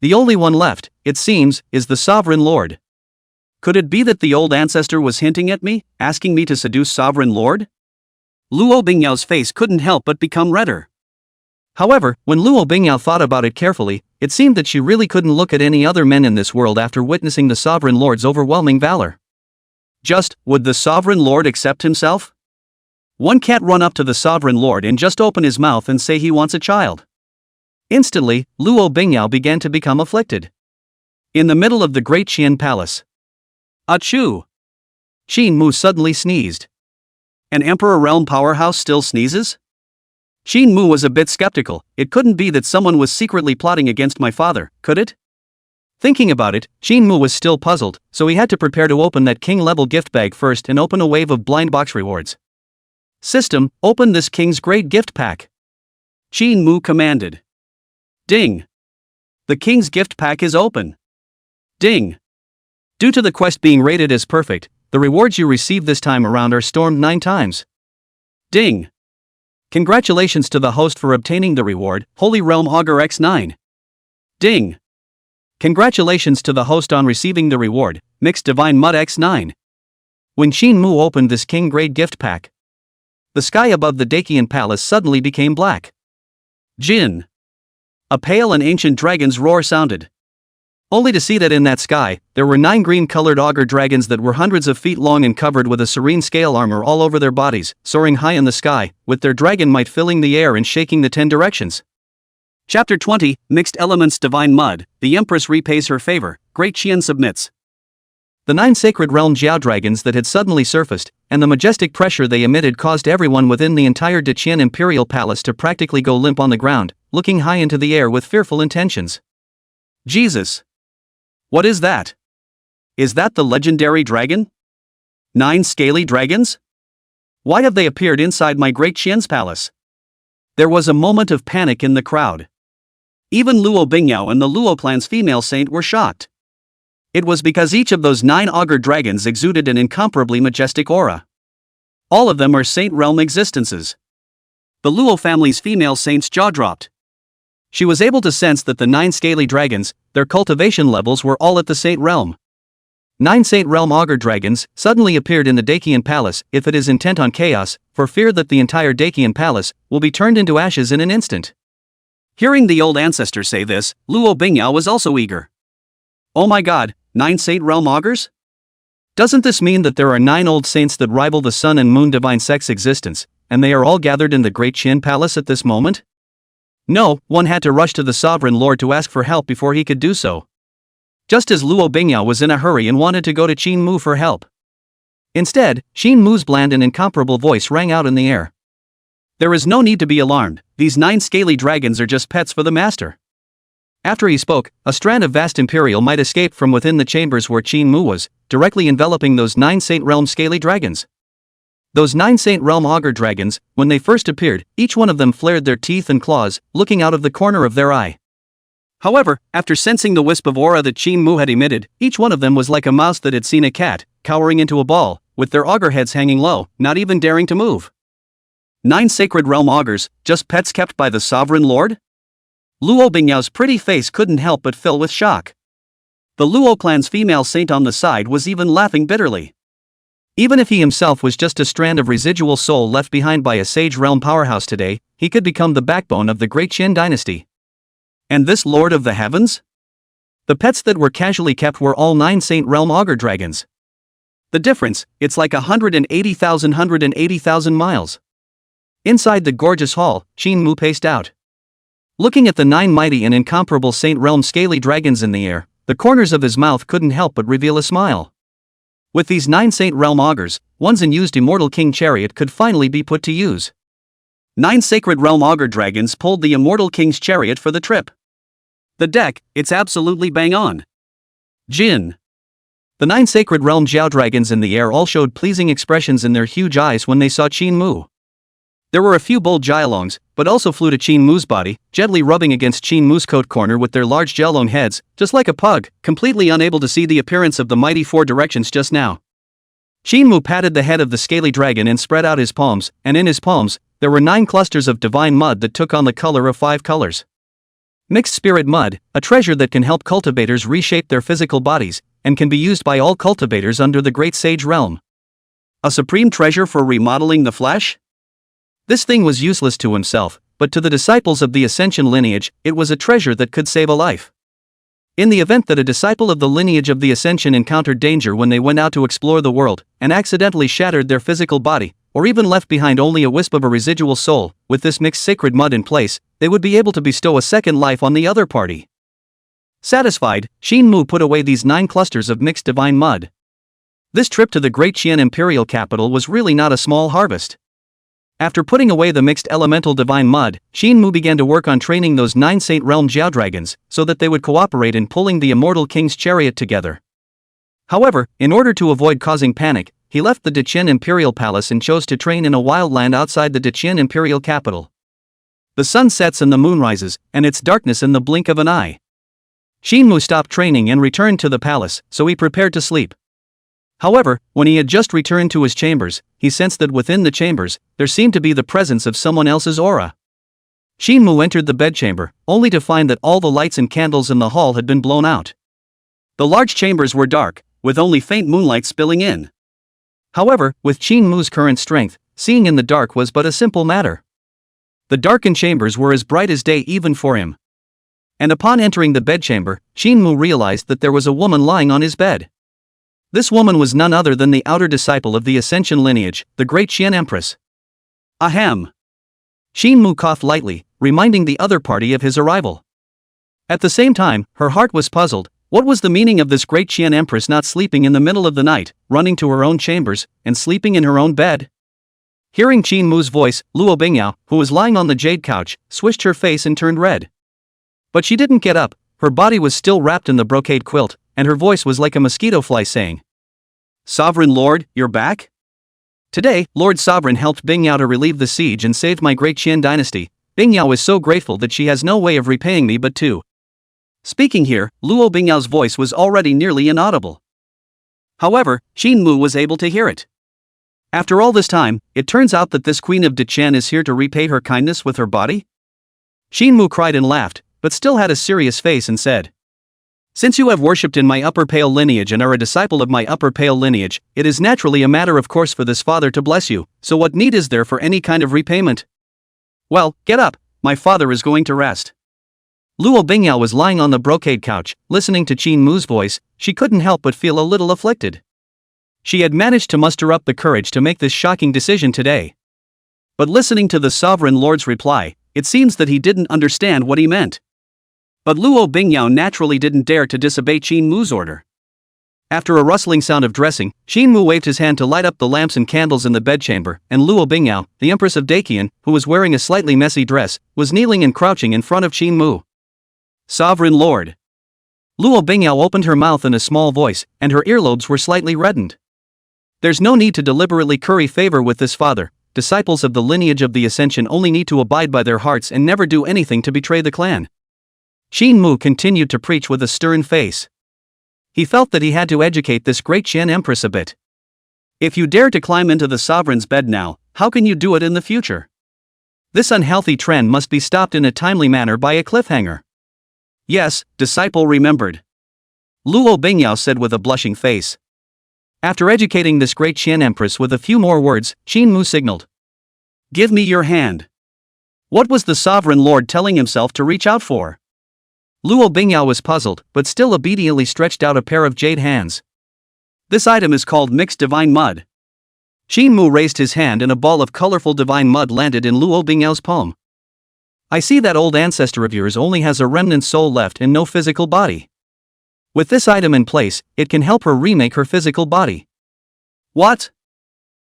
The only one left, it seems, is the Sovereign Lord. Could it be that the old ancestor was hinting at me, asking me to seduce Sovereign Lord? Luo Bingyao's face couldn't help but become redder. However, when Luo Bingyao thought about it carefully, it seemed that she really couldn't look at any other men in this world after witnessing the Sovereign Lord's overwhelming valor. Would the Sovereign Lord accept himself? One can't run up to the Sovereign Lord and just open his mouth and say he wants a child. Instantly, Luo Bingyao began to become afflicted. In the middle of the Great Qian Palace. Achoo! Qingxue suddenly sneezed. An Emperor Realm powerhouse still sneezes? Qingxue was a bit skeptical. It couldn't be that someone was secretly plotting against my father, could it? Thinking about it, Qingxue was still puzzled, so he had to prepare to open that king-level gift bag first and open a wave of blind box rewards. System, open this king's grade gift pack. Qingxue commanded. Ding! The king's gift pack is open. Ding! Due to the quest being rated as perfect, the rewards you receive this time around are stormed 9 times. Ding! Congratulations to the host for obtaining the reward, Holy Realm Augur X9. Ding! Congratulations to the host on receiving the reward, Mixed Divine Mud X9. When Qingxue opened this king-grade gift pack, the sky above the Dakian Palace suddenly became black. Jin! A pale and ancient dragon's roar sounded. Only to see that in that sky, there were 9 green-colored augur dragons that were hundreds of feet long and covered with a serene scale armor all over their bodies, soaring high in the sky, with their dragon might filling the air and shaking the 10 directions. Chapter 20, Mixed Elements Divine Mud. The Empress repays her favor. Great Qian submits. The 9 sacred realm Jiao dragons that had suddenly surfaced, and the majestic pressure they emitted caused everyone within the entire Diqian Imperial Palace to practically go limp on the ground, looking high into the air with fearful intentions. Jesus! What is that? Is that the legendary dragon? 9 scaly dragons? Why have they appeared inside my Great Qian's palace? There was a moment of panic in the crowd. Even Luo Bingyao and the Luo clan's female saint were shocked. It was because each of those 9 augur dragons exuded an incomparably majestic aura. All of them are saint realm existences. The Luo family's female saint's jaw dropped. She was able to sense that the 9 scaly dragons, their cultivation levels were all at the saint realm. 9 saint realm augur dragons suddenly appeared in the Dakian Palace if it is intent on chaos, for fear that the entire Dakian Palace will be turned into ashes in an instant. Hearing the old ancestor say this, Luo Bingyao was also eager. Oh my god, 9 Saint Realm Augurs? Doesn't this mean that there are 9 old saints that rival the sun and moon divine sect's existence, and they are all gathered in the Great Qin Palace at this moment? No, one had to rush to the sovereign lord to ask for help before he could do so. Just as Luo Bingyao was in a hurry and wanted to go to Qin Mu for help. Instead, Qin Mu's bland and incomparable voice rang out in the air. There is no need to be alarmed, these 9 scaly dragons are just pets for the master. After he spoke, a strand of vast imperial might escaped from within the chambers where Qin Mu was, directly enveloping those 9 Saint Realm scaly dragons. Those 9 Saint Realm Augur dragons, when they first appeared, each one of them flared their teeth and claws, looking out of the corner of their eye. However, after sensing the wisp of aura that Qin Mu had emitted, each one of them was like a mouse that had seen a cat, cowering into a ball, with their augur heads hanging low, not even daring to move. 9 sacred realm augurs, just pets kept by the sovereign lord? Luo Bingyao's pretty face couldn't help but fill with shock. The Luo clan's female saint on the side was even laughing bitterly. Even if he himself was just a strand of residual soul left behind by a sage realm powerhouse today, he could become the backbone of the Great Qin dynasty. And this lord of the heavens? The pets that were casually kept were all 9 Saint Realm Augur dragons. The difference, it's like 180,000 miles. Inside the gorgeous hall, Qin Mu paced out. Looking at the 9 mighty and incomparable Saint Realm scaly dragons in the air, the corners of his mouth couldn't help but reveal a smile. With these 9 Saint Realm Augurs, one's unused immortal king chariot could finally be put to use. 9 sacred realm augur dragons pulled the immortal king's chariot for the trip. The deck, it's absolutely bang on. Jin. The 9 sacred realm Jiao dragons in the air all showed pleasing expressions in their huge eyes when they saw Qin Mu. There were a few bold Jialongs, but also flew to Qin Mu's body, gently rubbing against Qin Mu's coat corner with their large Jialong heads, just like a pug, completely unable to see the appearance of the mighty 4 directions just now. Qin Mu patted the head of the scaly dragon and spread out his palms, and in his palms, there were 9 clusters of divine mud that took on the color of 5 colors. Mixed spirit mud, a treasure that can help cultivators reshape their physical bodies, and can be used by all cultivators under the Great Sage Realm. A supreme treasure for remodeling the flesh? This thing was useless to himself, but to the disciples of the Ascension lineage, it was a treasure that could save a life. In the event that a disciple of the lineage of the Ascension encountered danger when they went out to explore the world, and accidentally shattered their physical body, or even left behind only a wisp of a residual soul, with this mixed sacred mud in place, they would be able to bestow a second life on the other party. Satisfied, Qin Mu put away these 9 clusters of mixed divine mud. This trip to the Great Qian imperial capital was really not a small harvest. After putting away the mixed elemental divine mud, Qin Mu began to work on training those 9 Saint Realm Jiao dragons, so that they would cooperate in pulling the immortal king's chariot together. However, in order to avoid causing panic, he left the Deqian imperial palace and chose to train in a wild land outside the Deqian imperial capital. The sun sets and the moon rises, and it's darkness in the blink of an eye. Qin Mu stopped training and returned to the palace, so he prepared to sleep. However, when he had just returned to his chambers, he sensed that within the chambers, there seemed to be the presence of someone else's aura. Qin Mu entered the bedchamber, only to find that all the lights and candles in the hall had been blown out. The large chambers were dark, with only faint moonlight spilling in. However, with Qin Mu's current strength, seeing in the dark was but a simple matter. The darkened chambers were as bright as day even for him. And upon entering the bedchamber, Qin Mu realized that there was a woman lying on his bed. This woman was none other than the outer disciple of the Ascension lineage, the Great Qian Empress. Ahem. Qin Mu coughed lightly, reminding the other party of his arrival. At the same time, her heart was puzzled. What was the meaning of this Great Qian Empress not sleeping in the middle of the night, running to her own chambers, and sleeping in her own bed? Hearing Qin Mu's voice, Luo Bingyao, who was lying on the jade couch, swished her face and turned red. But she didn't get up, her body was still wrapped in the brocade quilt, and her voice was like a mosquito fly saying, "Sovereign Lord, you're back? Today, Lord Sovereign helped Bingyao to relieve the siege and saved my Great Qian dynasty. Bingyao is so grateful that she has no way of repaying me but to." Speaking here, Luo Bingyao's voice was already nearly inaudible. However, Qin Mu was able to hear it. After all this time, it turns out that this Queen of Deqian is here to repay her kindness with her body? Qin Mu cried and laughed, but still had a serious face and said, "Since you have worshipped in my Upper Pale lineage and are a disciple of my Upper Pale lineage, it is naturally a matter of course for this father to bless you, so what need is there for any kind of repayment? Well, get up, my father is going to rest." Luo Bingyao was lying on the brocade couch, listening to Qin Mu's voice. She couldn't help but feel a little afflicted. She had managed to muster up the courage to make this shocking decision today. But listening to the Sovereign Lord's reply, it seems that he didn't understand what he meant. But Luo Bingyao naturally didn't dare to disobey Qin Mu's order. After a rustling sound of dressing, Qin Mu waved his hand to light up the lamps and candles in the bedchamber, and Luo Bingyao, the Empress of Daqian, who was wearing a slightly messy dress, was kneeling and crouching in front of Qin Mu. Sovereign Lord. Luo Bingyao opened her mouth in a small voice, and her earlobes were slightly reddened. There's no need to deliberately curry favor with this father. Disciples of the lineage of the Ascension only need to abide by their hearts and never do anything to betray the clan. Qin Mu continued to preach with a stern face. He felt that he had to educate this great Qian Empress a bit. If you dare to climb into the sovereign's bed now, how can you do it in the future? This unhealthy trend must be stopped in a timely manner by a cliffhanger. Yes, disciple remembered. Luo Bingyao said with a blushing face. After educating this great Qian Empress with a few more words, Qin Mu signaled. Give me your hand. What was the Sovereign Lord telling himself to reach out for? Luo Bingyao was puzzled, but still obediently stretched out a pair of jade hands. This item is called mixed divine mud. Qin Mu raised his hand and a ball of colorful divine mud landed in Luo Bingyao's palm. I see that old ancestor of yours only has a remnant soul left and no physical body. With this item in place, it can help her remake her physical body. What?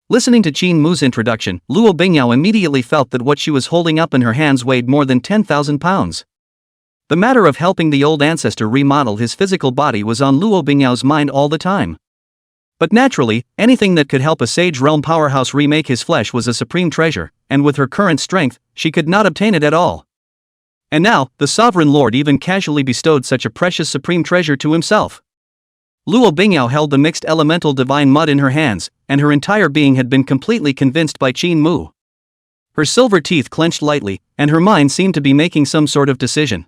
Listening to Qin Mu's introduction, Luo Bingyao immediately felt that what she was holding up in her hands weighed more than 10,000 pounds. The matter of helping the old ancestor remodel his physical body was on Luo Bingyao's mind all the time. But naturally, anything that could help a Sage Realm powerhouse remake his flesh was a supreme treasure, and with her current strength, she could not obtain it at all. And now, the Sovereign Lord even casually bestowed such a precious supreme treasure to himself. Luo Bingyao held the mixed elemental divine mud in her hands, and her entire being had been completely convinced by Qin Mu. Her silver teeth clenched lightly, and her mind seemed to be making some sort of decision.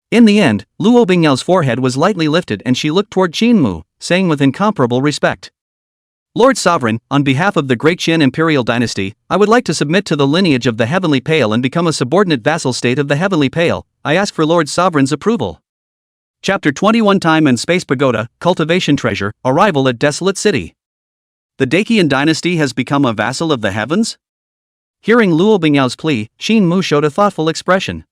In the end, Luo Bingyao's forehead was lightly lifted and she looked toward Qin Mu, saying with incomparable respect. Lord Sovereign, on behalf of the Great Qian Imperial Dynasty, I would like to submit to the lineage of the Heavenly Pale and become a subordinate vassal state of the Heavenly Pale. I ask for Lord Sovereign's approval. Chapter 21 Time and Space Pagoda, Cultivation Treasure, Arrival at Desolate City. The Daqian Dynasty has become a vassal of the heavens? Hearing Luo Bingyao's plea, Qin Mu showed a thoughtful expression.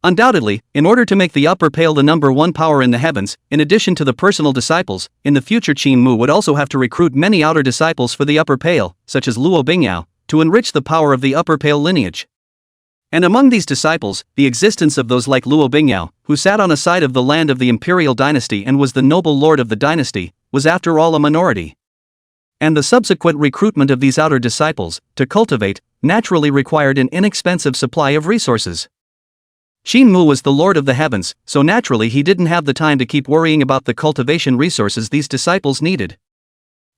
Undoubtedly, in order to make the Upper Pale the number one power in the heavens, in addition to the personal disciples, in the future Qin Mu would also have to recruit many outer disciples for the Upper Pale, such as Luo Bingyao, to enrich the power of the Upper Pale lineage. And among these disciples, the existence of those like Luo Bingyao, who sat on a side of the land of the Imperial Dynasty and was the noble lord of the dynasty, was after all a minority. And the subsequent recruitment of these outer disciples, to cultivate, naturally required an inexpensive supply of resources. Qin Mu was the lord of the heavens, so naturally he didn't have the time to keep worrying about the cultivation resources these disciples needed.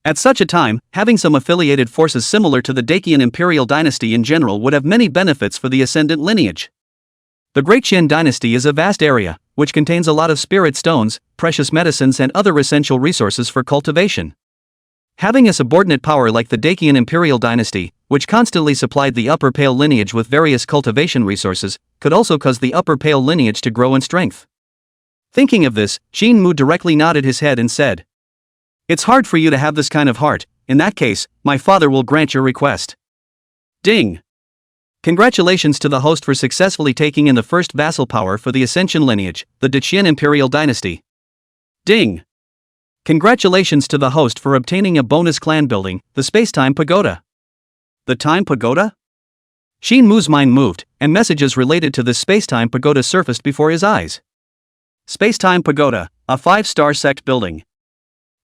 At such a time, having some affiliated forces similar to the Daqian Imperial Dynasty in general would have many benefits for the ascendant lineage. The Great Qian Dynasty is a vast area, which contains a lot of spirit stones, precious medicines and other essential resources for cultivation. Having a subordinate power like the Daqian Imperial Dynasty, which constantly supplied the Upper Pale lineage with various cultivation resources, could also cause the Upper Pale lineage to grow in strength. Thinking of this, Qin Mu directly nodded his head and said, "It's hard for you to have this kind of heart. In that case, my father will grant your request." Ding! Congratulations to the host for successfully taking in the first vassal power for the Ascension lineage, the Daqian Imperial Dynasty. Ding! Congratulations to the host for obtaining a bonus clan building, the Spacetime Pagoda. The Time Pagoda? Qin Mu's mind moved, and messages related to the Spacetime Pagoda surfaced before his eyes. Spacetime Pagoda, a 5-star sect building.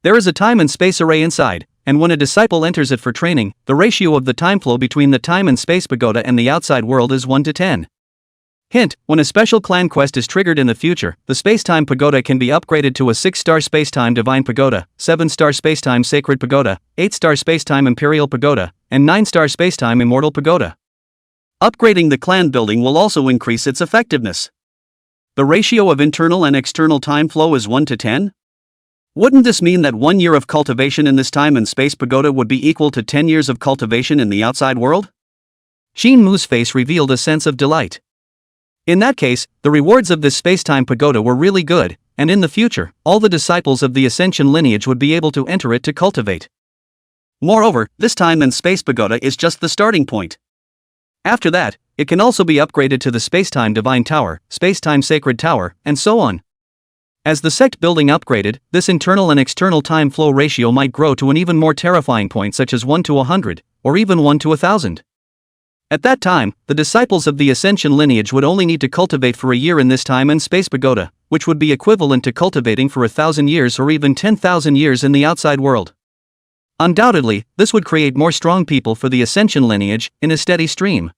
There is a time and space array inside, and when a disciple enters it for training, the ratio of the time flow between the time and space pagoda and the outside world is 1 to 10. Hint, when a special clan quest is triggered in the future, the Spacetime Pagoda can be upgraded to a 6-star Spacetime Divine Pagoda, 7-star Spacetime Sacred Pagoda, 8-star Spacetime Imperial Pagoda, and 9-star Spacetime Immortal Pagoda. Upgrading the clan building will also increase its effectiveness. The ratio of internal and external time flow is 1 to 10? Wouldn't this mean that 1 year of cultivation in this time and space pagoda would be equal to 10 years of cultivation in the outside world? Qin Mu's face revealed a sense of delight. In that case, the rewards of this space-time pagoda were really good, and in the future, all the disciples of the Ascension lineage would be able to enter it to cultivate. Moreover, this time and space pagoda is just the starting point. After that, it can also be upgraded to the Space-Time Divine Tower, Space-Time Sacred Tower, and so on. As the sect building upgraded, this internal and external time flow ratio might grow to an even more terrifying point, such as 1 to 100, or even 1 to 1,000. At that time, the disciples of the Ascension lineage would only need to cultivate for a year in this time and space pagoda, which would be equivalent to cultivating for 1,000 years or even 10,000 years in the outside world. Undoubtedly, this would create more strong people for the Ascension lineage in a steady stream.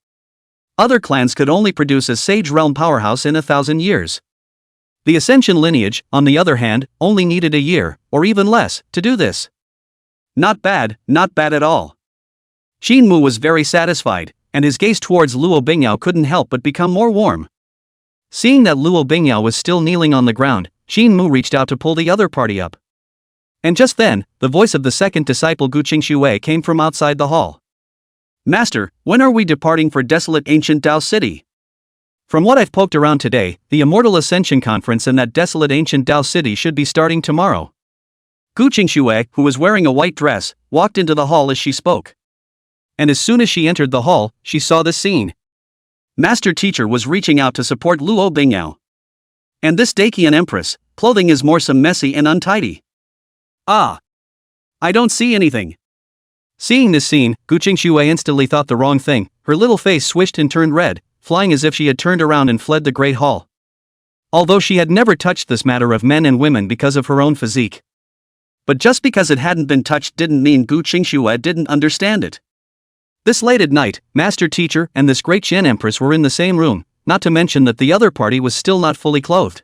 Other clans could only produce a Sage Realm powerhouse in 1,000 years. The Ascension lineage, on the other hand, only needed a year, or even less, to do this. Not bad at all. Qingxue was very satisfied, and his gaze towards Luo Bingyao couldn't help but become more warm. Seeing that Luo Bingyao was still kneeling on the ground, Qingxue reached out to pull the other party up. And just then, the voice of the second disciple Qingxue came from outside the hall. "Master, when are we departing for desolate ancient Dao City?" "From what I've poked around today, the Immortal Ascension Conference in that desolate ancient Dao City should be starting tomorrow." Qingxue, who was wearing a white dress, walked into the hall as she spoke. And as soon as she entered the hall, she saw this scene. Master Teacher was reaching out to support Luo Bingyao. And this Dakian Empress, clothing is more some messy and untidy. "Ah! I don't see anything." Seeing this scene, Qingxue instantly thought the wrong thing. Her little face swished and turned red, flying as if she had turned around and fled the great hall. Although she had never touched this matter of men and women because of her own physique. But just because it hadn't been touched didn't mean Qingxue didn't understand it. This late at night, Master Teacher and this great Qian Empress were in the same room, not to mention that the other party was still not fully clothed.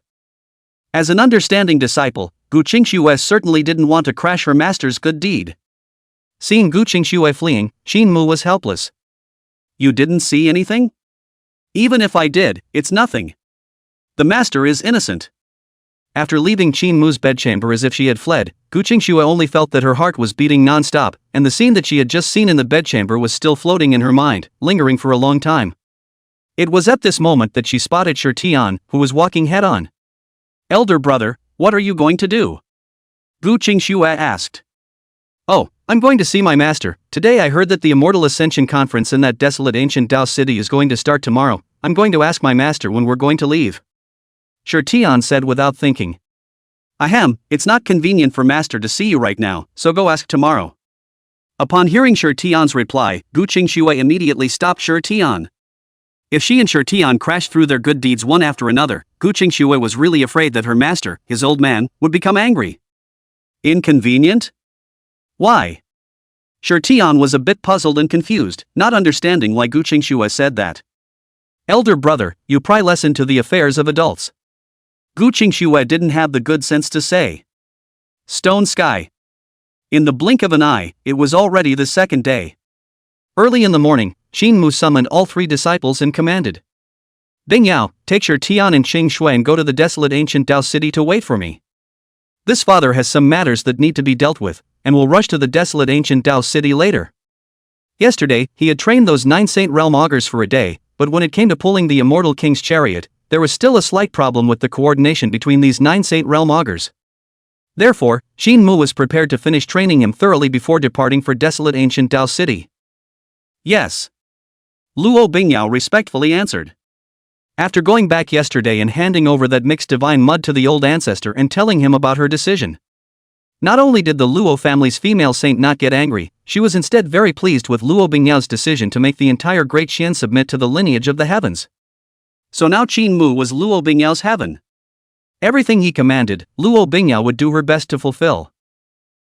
As an understanding disciple, Qingxue certainly didn't want to crash her master's good deed. Seeing Qingxue fleeing, Qingxue was helpless. "You didn't see anything?" "Even if I did, it's nothing. The master is innocent." After leaving Qingxue's bedchamber as if she had fled, Qingxue only felt that her heart was beating non-stop, and the scene that she had just seen in the bedchamber was still floating in her mind, lingering for a long time. It was at this moment that she spotted Tian, who was walking head-on. "Elder brother, what are you going to do?" Qingxue asked. "Oh, I'm going to see my master. Today I heard that the Immortal Ascension Conference in that desolate ancient Dao City is going to start tomorrow. I'm going to ask my master when we're going to leave." Tian said without thinking. "Ahem, it's not convenient for master to see you right now, so go ask tomorrow." Upon hearing Tian's reply, Qingxue immediately stopped Tian. If she and Tian crashed through their good deeds one after another, Qingxue was really afraid that her master, his old man, would become angry. Inconvenient? Why? Tian was a bit puzzled and confused, not understanding why Qingxue said that. "Elder brother, you pry less into the affairs of adults." Qingxue didn't have the good sense to say. Stone sky. In the blink of an eye, it was already the second day. Early in the morning, Qingxue summoned all three disciples and commanded. "Bingyao, take Tian and Qingxue and go to the desolate ancient Dao City to wait for me. This father has some matters that need to be dealt with, and will rush to the desolate ancient Dao City later." Yesterday, he had trained those 9 Saint Realm augurs for a day, but when it came to pulling the immortal king's chariot, there was still a slight problem with the coordination between these 9 Saint Realm augurs. Therefore, Qingxue was prepared to finish training him thoroughly before departing for desolate ancient Dao City. "Yes." Luo Bingyao respectfully answered. After going back yesterday and handing over that mixed divine mud to the old ancestor and telling him about her decision. Not only did the Luo family's female saint not get angry, she was instead very pleased with Luo Bingyao's decision to make the entire Great Qian submit to the lineage of the heavens. So now Qingxue was Luo Bingyao's heaven. Everything he commanded, Luo Bingyao would do her best to fulfill.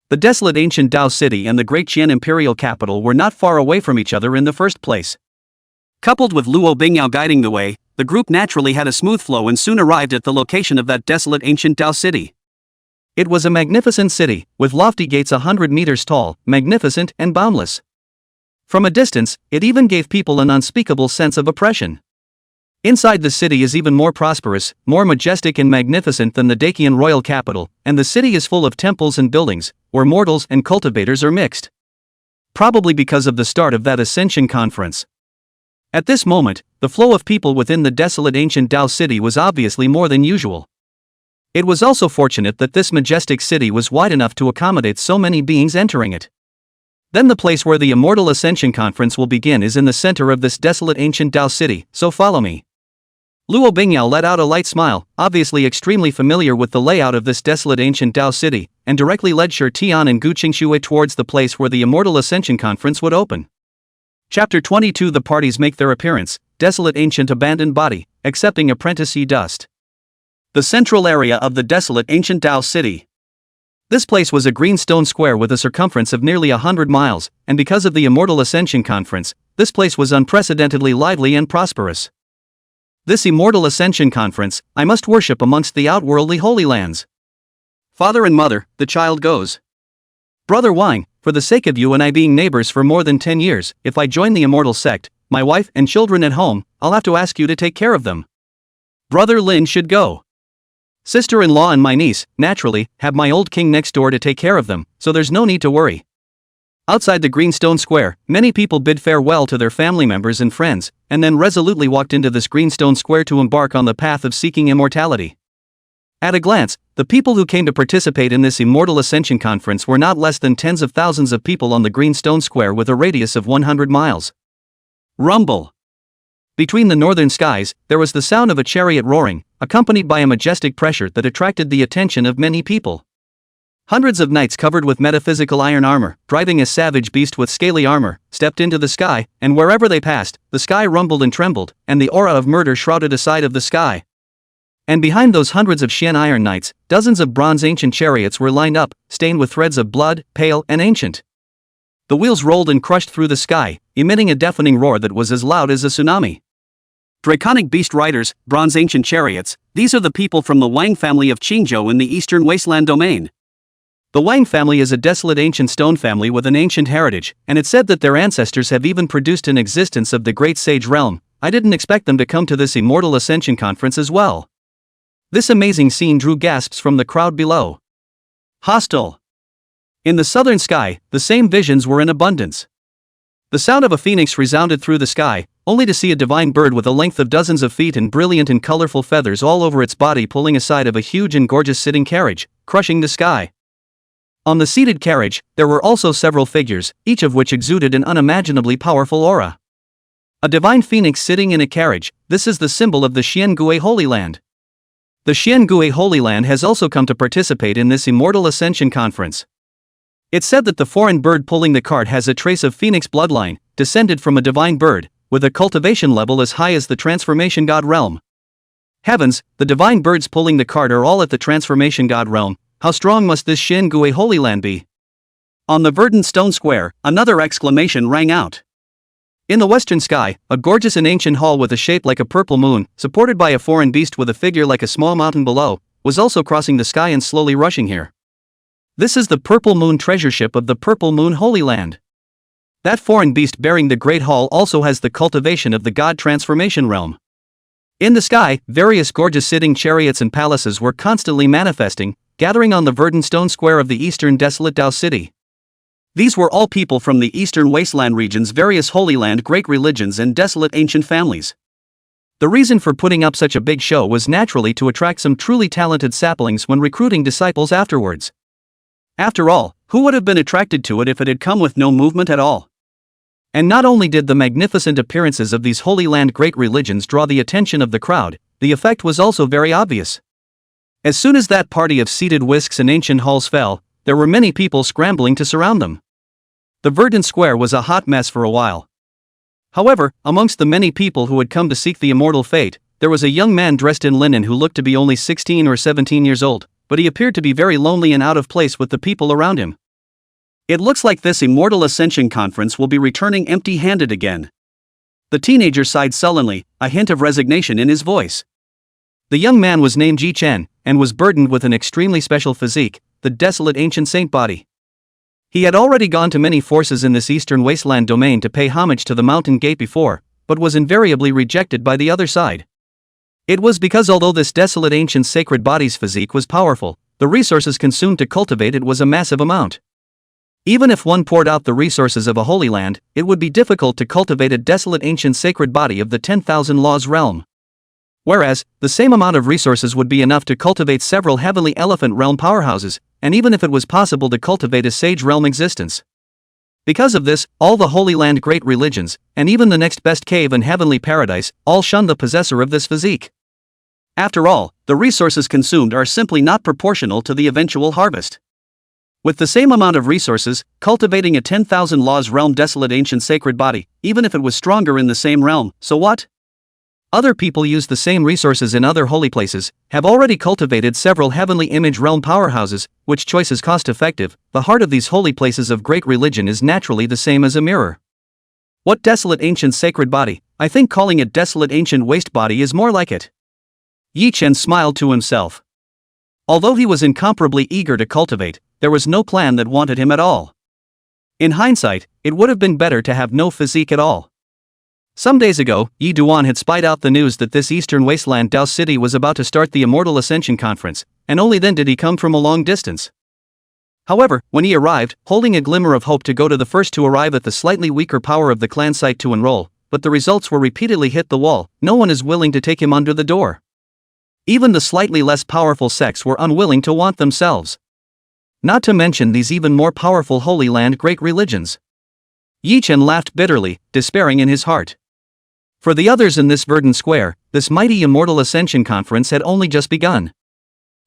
The desolate ancient Dao City and the Great Qian imperial capital were not far away from each other in the first place. Coupled with Luo Bingyao guiding the way, the group naturally had a smooth flow and soon arrived at the location of that desolate ancient Dao City. It was a magnificent city, with lofty gates 100 meters tall, magnificent and boundless. From a distance, it even gave people an unspeakable sense of oppression. Inside the city is even more prosperous, more majestic and magnificent than the Dakian royal capital, and the city is full of temples and buildings, where mortals and cultivators are mixed. Probably because of the start of that Ascension Conference. At this moment, the flow of people within the desolate ancient Tao city was obviously more than usual. It was also fortunate that this majestic city was wide enough to accommodate so many beings entering it. Then the place where the Immortal Ascension Conference will begin is in the center of this desolate ancient Tao city, so follow me. Luo Bingyao let out a light smile, obviously extremely familiar with the layout of this desolate ancient Tao city, and directly led Shi Tian and Gu Qingxue towards the place where the Immortal Ascension Conference would open. Chapter 22. The parties make their appearance, desolate ancient abandoned body, accepting apprentice Yi dust. The central area of the desolate ancient Tao city. This place was a green stone square with a circumference of nearly 100 miles, and because of the Immortal Ascension Conference, this place was unprecedentedly lively and prosperous. This Immortal Ascension Conference, I must worship amongst the outworldly holy lands. Father and mother, the child goes. Brother Wang, for the sake of you and I being neighbors for more than 10 years, if I join the Immortal sect, my wife and children at home, I'll have to ask you to take care of them. Brother Lin should go. Sister-in-law and my niece, naturally, have my old king next door to take care of them, so there's no need to worry. Outside the green stone square, many people bid farewell to their family members and friends, and then resolutely walked into this green stone square to embark on the path of seeking immortality. At a glance, the people who came to participate in this Immortal Ascension Conference were not less than tens of thousands of people on the green stone square with a radius of 100 miles. Rumble. Between the northern skies, there was the sound of a chariot roaring, accompanied by a majestic pressure that attracted the attention of many people. Hundreds of knights covered with metaphysical iron armor, driving a savage beast with scaly armor, stepped into the sky, and wherever they passed, the sky rumbled and trembled, and the aura of murder shrouded a side of the sky. And behind those hundreds of Xian iron knights, dozens of bronze ancient chariots were lined up, stained with threads of blood, pale and ancient. The wheels rolled and crushed through the sky, emitting a deafening roar that was as loud as a tsunami. Draconic beast riders, bronze ancient chariots, these are the people from the Wang family of Qingxue in the eastern wasteland domain. The Wang family is a desolate ancient stone family with an ancient heritage, and it's said that their ancestors have even produced an existence of the great sage realm. I didn't expect them to come to this Immortal Ascension Conference as well. This amazing scene drew gasps from the crowd below. Hostile. In the southern sky, the same visions were in abundance. The sound of a phoenix resounded through the sky, only to see a divine bird with a length of dozens of feet and brilliant and colorful feathers all over its body pulling aside of a huge and gorgeous sitting carriage, crushing the sky. On the seated carriage, there were also several figures, each of which exuded an unimaginably powerful aura. A divine phoenix sitting in a carriage, this is the symbol of the Qingxue Holy Land. The Qingxue Holy Land has also come to participate in this Immortal Ascension Conference. It's said that the foreign bird pulling the cart has a trace of phoenix bloodline, descended from a divine bird, with a cultivation level as high as the Transformation God realm. Heavens, the divine birds pulling the cart are all at the Transformation God realm. How strong must this Qingxue Holy Land be? On the verdant stone square, another exclamation rang out. In the western sky, a gorgeous and ancient hall with a shape like a purple moon, supported by a foreign beast with a figure like a small mountain below, was also crossing the sky and slowly rushing here. This is the Purple Moon treasure ship of the Purple Moon Holy Land. That foreign beast bearing the Great Hall also has the cultivation of the God Transformation Realm. In the sky, various gorgeous sitting chariots and palaces were constantly manifesting, gathering on the verdant stone square of the eastern desolate Tao city. These were all people from the eastern wasteland regions, various Holy Land great religions and desolate ancient families. The reason for putting up such a big show was naturally to attract some truly talented saplings when recruiting disciples afterwards. After all, who would have been attracted to it if it had come with no movement at all? And not only did the magnificent appearances of these Holy Land great religions draw the attention of the crowd, the effect was also very obvious. As soon as that party of seated whisks and ancient halls fell, there were many people scrambling to surround them. The verdant square was a hot mess for a while. However, amongst the many people who had come to seek the immortal fate, there was a young man dressed in linen who looked to be only 16 or 17 years old, but he appeared to be very lonely and out of place with the people around him. It looks like this Immortal Ascension Conference will be returning empty-handed again. The teenager sighed sullenly, a hint of resignation in his voice. The young man was named Ji Chen, and was burdened with an extremely special physique, the desolate ancient saint body. He had already gone to many forces in this eastern wasteland domain to pay homage to the mountain gate before, but was invariably rejected by the other side. It was because although this desolate ancient sacred body's physique was powerful, the resources consumed to cultivate it was a massive amount. Even if one poured out the resources of a holy land, it would be difficult to cultivate a desolate ancient sacred body of the 10,000 laws realm. Whereas, the same amount of resources would be enough to cultivate several heavenly elephant realm powerhouses, and even if it was possible to cultivate a sage realm existence. Because of this, all the Holy Land great religions, and even the next best cave and heavenly paradise, all shun the possessor of this physique. After all, the resources consumed are simply not proportional to the eventual harvest. With the same amount of resources, cultivating a 10,000 laws realm desolate ancient sacred body, even if it was stronger in the same realm, so what? Other people use the same resources in other holy places, have already cultivated several heavenly image realm powerhouses, which choice is cost effective. The heart of these holy places of great religion is naturally the same as a mirror. What desolate ancient sacred body? I think calling it desolate ancient waste body is more like it. Yi Chen smiled to himself. Although he was incomparably eager to cultivate, there was no plan that wanted him at all. In hindsight, it would have been better to have no physique at all. Some days ago, Yi Duan had spied out the news that this eastern wasteland Dao City was about to start the Immortal Ascension Conference, and only then did he come from a long distance. However, when he arrived, holding a glimmer of hope to go to the first to arrive at the slightly weaker power of the clan site to enroll, but the results were repeatedly hit the wall, no one is willing to take him under the door. Even the slightly less powerful sects were unwilling to want themselves. Not to mention these even more powerful Holy Land great religions. Yi Chen laughed bitterly, despairing in his heart. For the others in this verdant square, this mighty Immortal Ascension Conference had only just begun.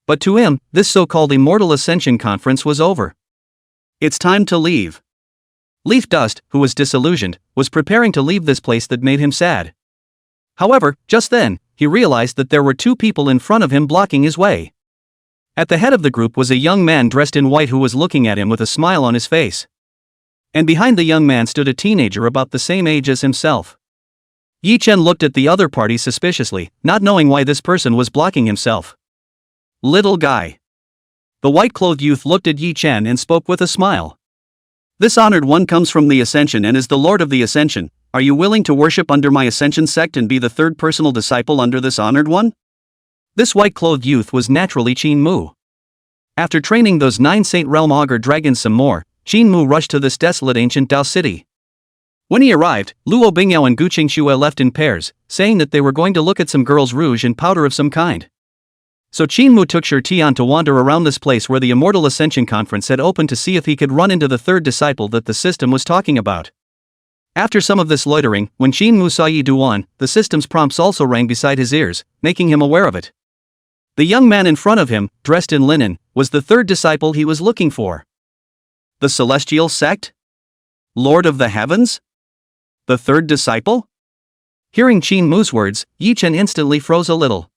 But to him, this so-called Immortal Ascension Conference was over. It's time to leave. Leaf Dust, who was disillusioned, was preparing to leave this place that made him sad. However, just then, he realized that there were two people in front of him blocking his way. At the head of the group was a young man dressed in white who was looking at him with a smile on his face. And behind the young man stood a teenager about the same age as himself. Yi Chen looked at the other party suspiciously, not knowing why this person was blocking himself. Little guy. The white-clothed youth looked at Yi Chen and spoke with a smile. This honored one comes from the Ascension and is the Lord of the Ascension. Are you willing to worship under my Ascension sect and be the third personal disciple under this honored one? This white-clothed youth was naturally Qingxue. After training those 9 Saint Realm Augur dragons some more, Qingxue rushed to this desolate ancient Dao city. When he arrived, Luo Bingyao and Qingxue left in pairs, saying that they were going to look at some girls' rouge and powder of some kind. So Qingxue took Tian to wander around this place where the Immortal Ascension Conference had opened to see if he could run into the third disciple that the system was talking about. After some of this loitering, when Qingxue saw Yi Duan, the system's prompts also rang beside his ears, making him aware of it. The young man in front of him, dressed in linen, was the third disciple he was looking for. The Celestial Sect? Lord of the Heavens? The third disciple? Hearing Qingxue's words, Yi Chen instantly froze a little.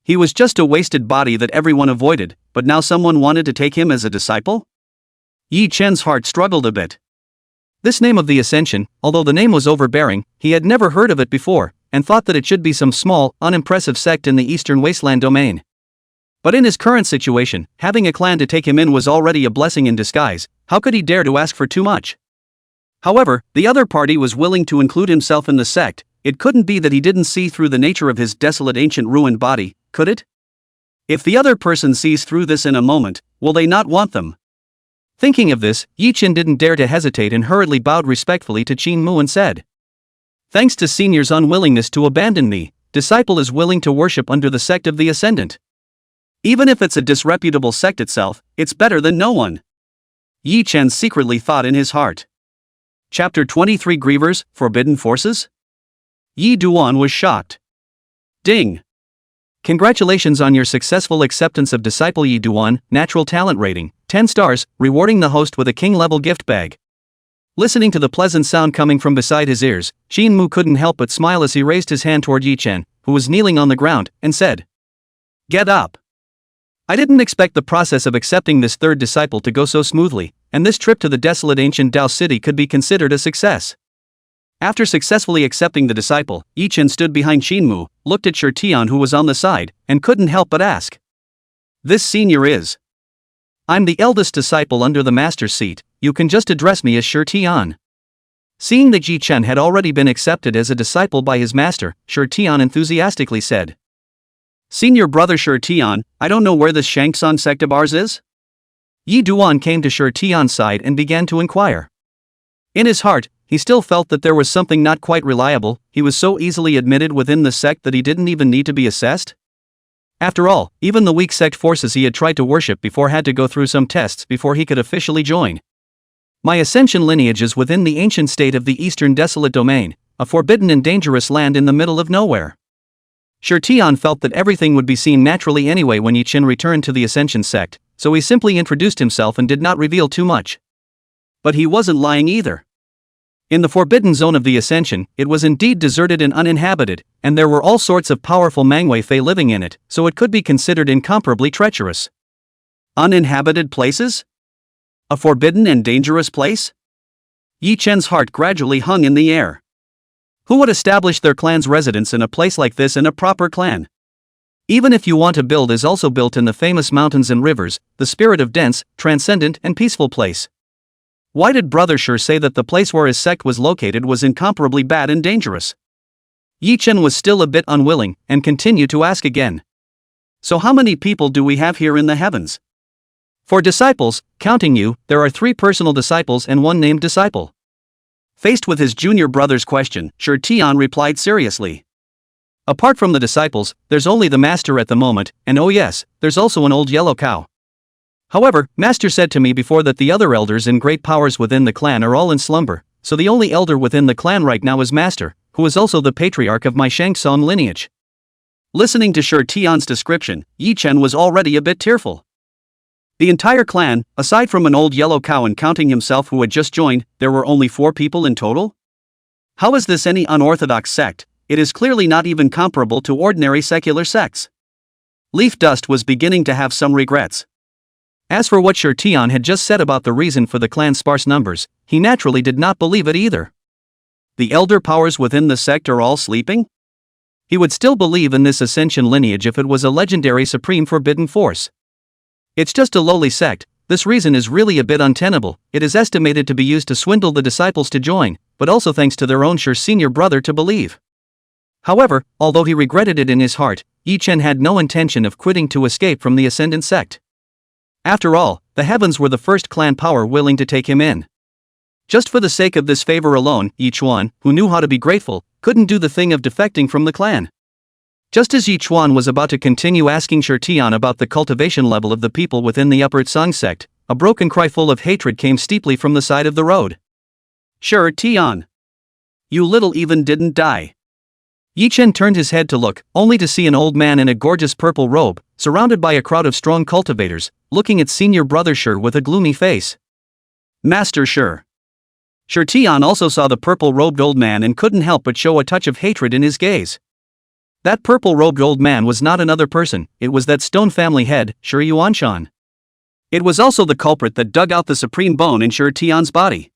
He was just a wasted body that everyone avoided, but now someone wanted to take him as a disciple? Yi Chen's heart struggled a bit. This name of the Ascension, although the name was overbearing, he had never heard of it before, and thought that it should be some small, unimpressive sect in the Eastern Wasteland domain. But in his current situation, having a clan to take him in was already a blessing in disguise. How could he dare to ask for too much? However, the other party was willing to include himself in the sect. It couldn't be that he didn't see through the nature of his desolate ancient ruined body, could it? If the other person sees through this in a moment, will they not want them? Thinking of this, Yi Chen didn't dare to hesitate and hurriedly bowed respectfully to Qingxue and said, "Thanks to Senior's unwillingness to abandon me, disciple is willing to worship under the sect of the Ascendant. Even if it's a disreputable sect itself, it's better than no one." Yi Chen secretly thought in his heart. Chapter 23 Grievers, Forbidden Forces? Yi Duan was shocked. Ding! Congratulations on your successful acceptance of Disciple Yi Duan, natural talent rating, 10 stars, rewarding the host with a king-level gift bag. Listening to the pleasant sound coming from beside his ears, Qingxue couldn't help but smile as he raised his hand toward Yi Chen, who was kneeling on the ground, and said, "Get up. I didn't expect the process of accepting this third disciple to go so smoothly, and this trip to the desolate ancient Dao city could be considered a success." After successfully accepting the disciple, Yi Chen stood behind Qingxue, looked at Tian who was on the side, and couldn't help but ask. "This senior is?" "I'm the eldest disciple under the master's seat, you can just address me as Tian." Seeing that Yi Chen had already been accepted as a disciple by his master, Tian enthusiastically said, "Senior brother Tian, I don't know where this Shangsan sect of ours is?" Yi Duan came to Shi Tian's side and began to inquire. In his heart, he still felt that there was something not quite reliable. He was so easily admitted within the sect that he didn't even need to be assessed. After all, even the weak sect forces he had tried to worship before had to go through some tests before he could officially join. My ascension lineage is within the ancient state of the Eastern Desolate Domain, a forbidden and dangerous land in the middle of nowhere. Shi Tian felt that everything would be seen naturally anyway when Yi Chen returned to the Ascension sect, so he simply introduced himself and did not reveal too much. But he wasn't lying either. In the forbidden zone of the Ascension, it was indeed deserted and uninhabited, and there were all sorts of powerful Manhwa Fae living in it, so it could be considered incomparably treacherous. Uninhabited places? A forbidden and dangerous place? Yi Chen's heart gradually hung in the air. Who would establish their clan's residence in a place like this in a proper clan? Even if you want to build is also built in the famous mountains and rivers, the spirit of dense, transcendent and peaceful place. Why did Brother Shi say that the place where his sect was located was incomparably bad and dangerous? Yi Chen was still a bit unwilling, and continued to ask again. So how many people do we have here in the heavens? For disciples, counting you, there are 3 personal disciples and 1 named disciple. Faced with his junior brother's question, Shi Tian replied seriously. Apart from the disciples, there's only the master at the moment, and oh yes, there's also an old yellow cow. However, master said to me before that the other elders and great powers within the clan are all in slumber, so the only elder within the clan right now is master, who is also the patriarch of my Shangtsong lineage. Listening to Shi Tian's description, Yi Chen was already a bit tearful. The entire clan, aside from an old yellow cow and counting himself who had just joined, there were only 4 people in total? How is this any unorthodox sect? It is clearly not even comparable to ordinary secular sects. Leaf Dust was beginning to have some regrets. As for what Shi Tian had just said about the reason for the clan's sparse numbers, he naturally did not believe it either. The elder powers within the sect are all sleeping? He would still believe in this ascension lineage if it was a legendary supreme forbidden force. It's just a lowly sect. This reason is really a bit untenable. It is estimated to be used to swindle the disciples to join, but also thanks to their own senior brother to believe. However, although he regretted it in his heart, Yi Chen had no intention of quitting to escape from the Ascendant sect. After all, the heavens were the first clan power willing to take him in. Just for the sake of this favor alone, Yi Chuan, who knew how to be grateful, couldn't do the thing of defecting from the clan. Just as Yi Chuan was about to continue asking Shi Tian about the cultivation level of the people within the Upper Tsang sect, a broken cry full of hatred came steeply from the side of the road. Shi Tian! You little even didn't die. Yi Chen turned his head to look, only to see an old man in a gorgeous purple robe, surrounded by a crowd of strong cultivators, looking at senior brother Shi with a gloomy face. Master Shi. Shi Tian also saw the purple-robed old man and couldn't help but show a touch of hatred in his gaze. That purple-robed old man was not another person, it was that stone family head, Shi Yuanshan. It was also the culprit that dug out the supreme bone in Shi Tian's body.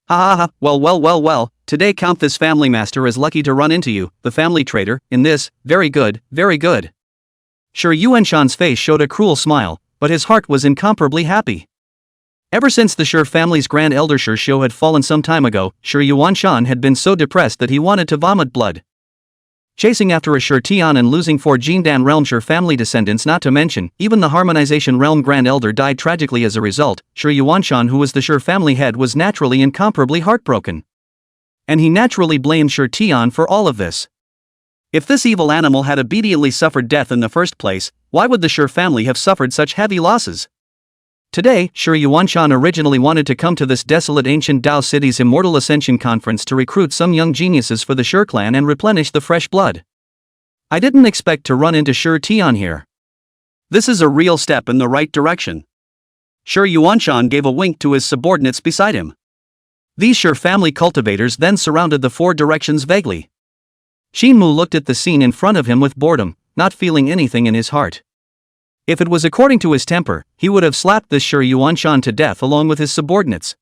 Ha ha ha, well, today count this family master as lucky to run into you, the family traitor, in this, very good, very good. Shi Yuanshan's face showed a cruel smile, but his heart was incomparably happy. Ever since the Shi family's grand elder Shi Xiu had fallen some time ago, Shi Yuanshan had been so depressed that he wanted to vomit blood. Chasing after a Shi Tian and losing 4 Jindan realm Shi family descendants, not to mention, even the harmonization realm grand elder died tragically as a result, Shi Yuanshan, who was the Shi family head, was naturally incomparably heartbroken. And he naturally blamed Shi Tian for all of this. If this evil animal had obediently suffered death in the first place, why would the Shi family have suffered such heavy losses? Today, Shi Yuanshan originally wanted to come to this desolate ancient Dao city's Immortal Ascension Conference to recruit some young geniuses for the Shi clan and replenish the fresh blood. I didn't expect to run into Shi Tian here. This is a real step in the right direction. Shi Yuanshan gave a wink to his subordinates beside him. These Shi family cultivators then surrounded the 4 directions vaguely. Xinmu looked at the scene in front of him with boredom, not feeling anything in his heart. If it was according to his temper, he would have slapped this Shi Yuanshan to death along with his subordinates.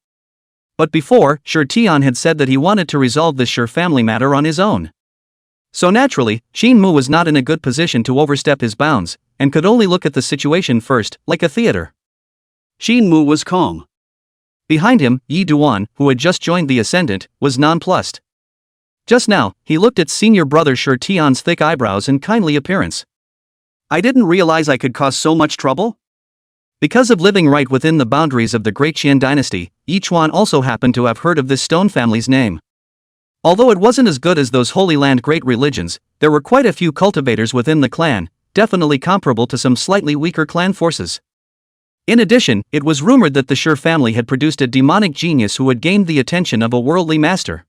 But before, Shi Tian had said that he wanted to resolve this Shi family matter on his own. So naturally, Xinmu was not in a good position to overstep his bounds, and could only look at the situation first, like a theater. Xinmu was calm. Behind him, Yi Duan, who had just joined the Ascendant, was nonplussed. Just now, he looked at senior brother Shi Tian's thick eyebrows and kindly appearance. I didn't realize I could cause so much trouble? Because of living right within the boundaries of the Great Qian dynasty, Yichuan also happened to have heard of this stone family's name. Although it wasn't as good as those Holy Land great religions, there were quite a few cultivators within the clan, definitely comparable to some slightly weaker clan forces. In addition, it was rumored that the Shi family had produced a demonic genius who had gained the attention of a worldly master.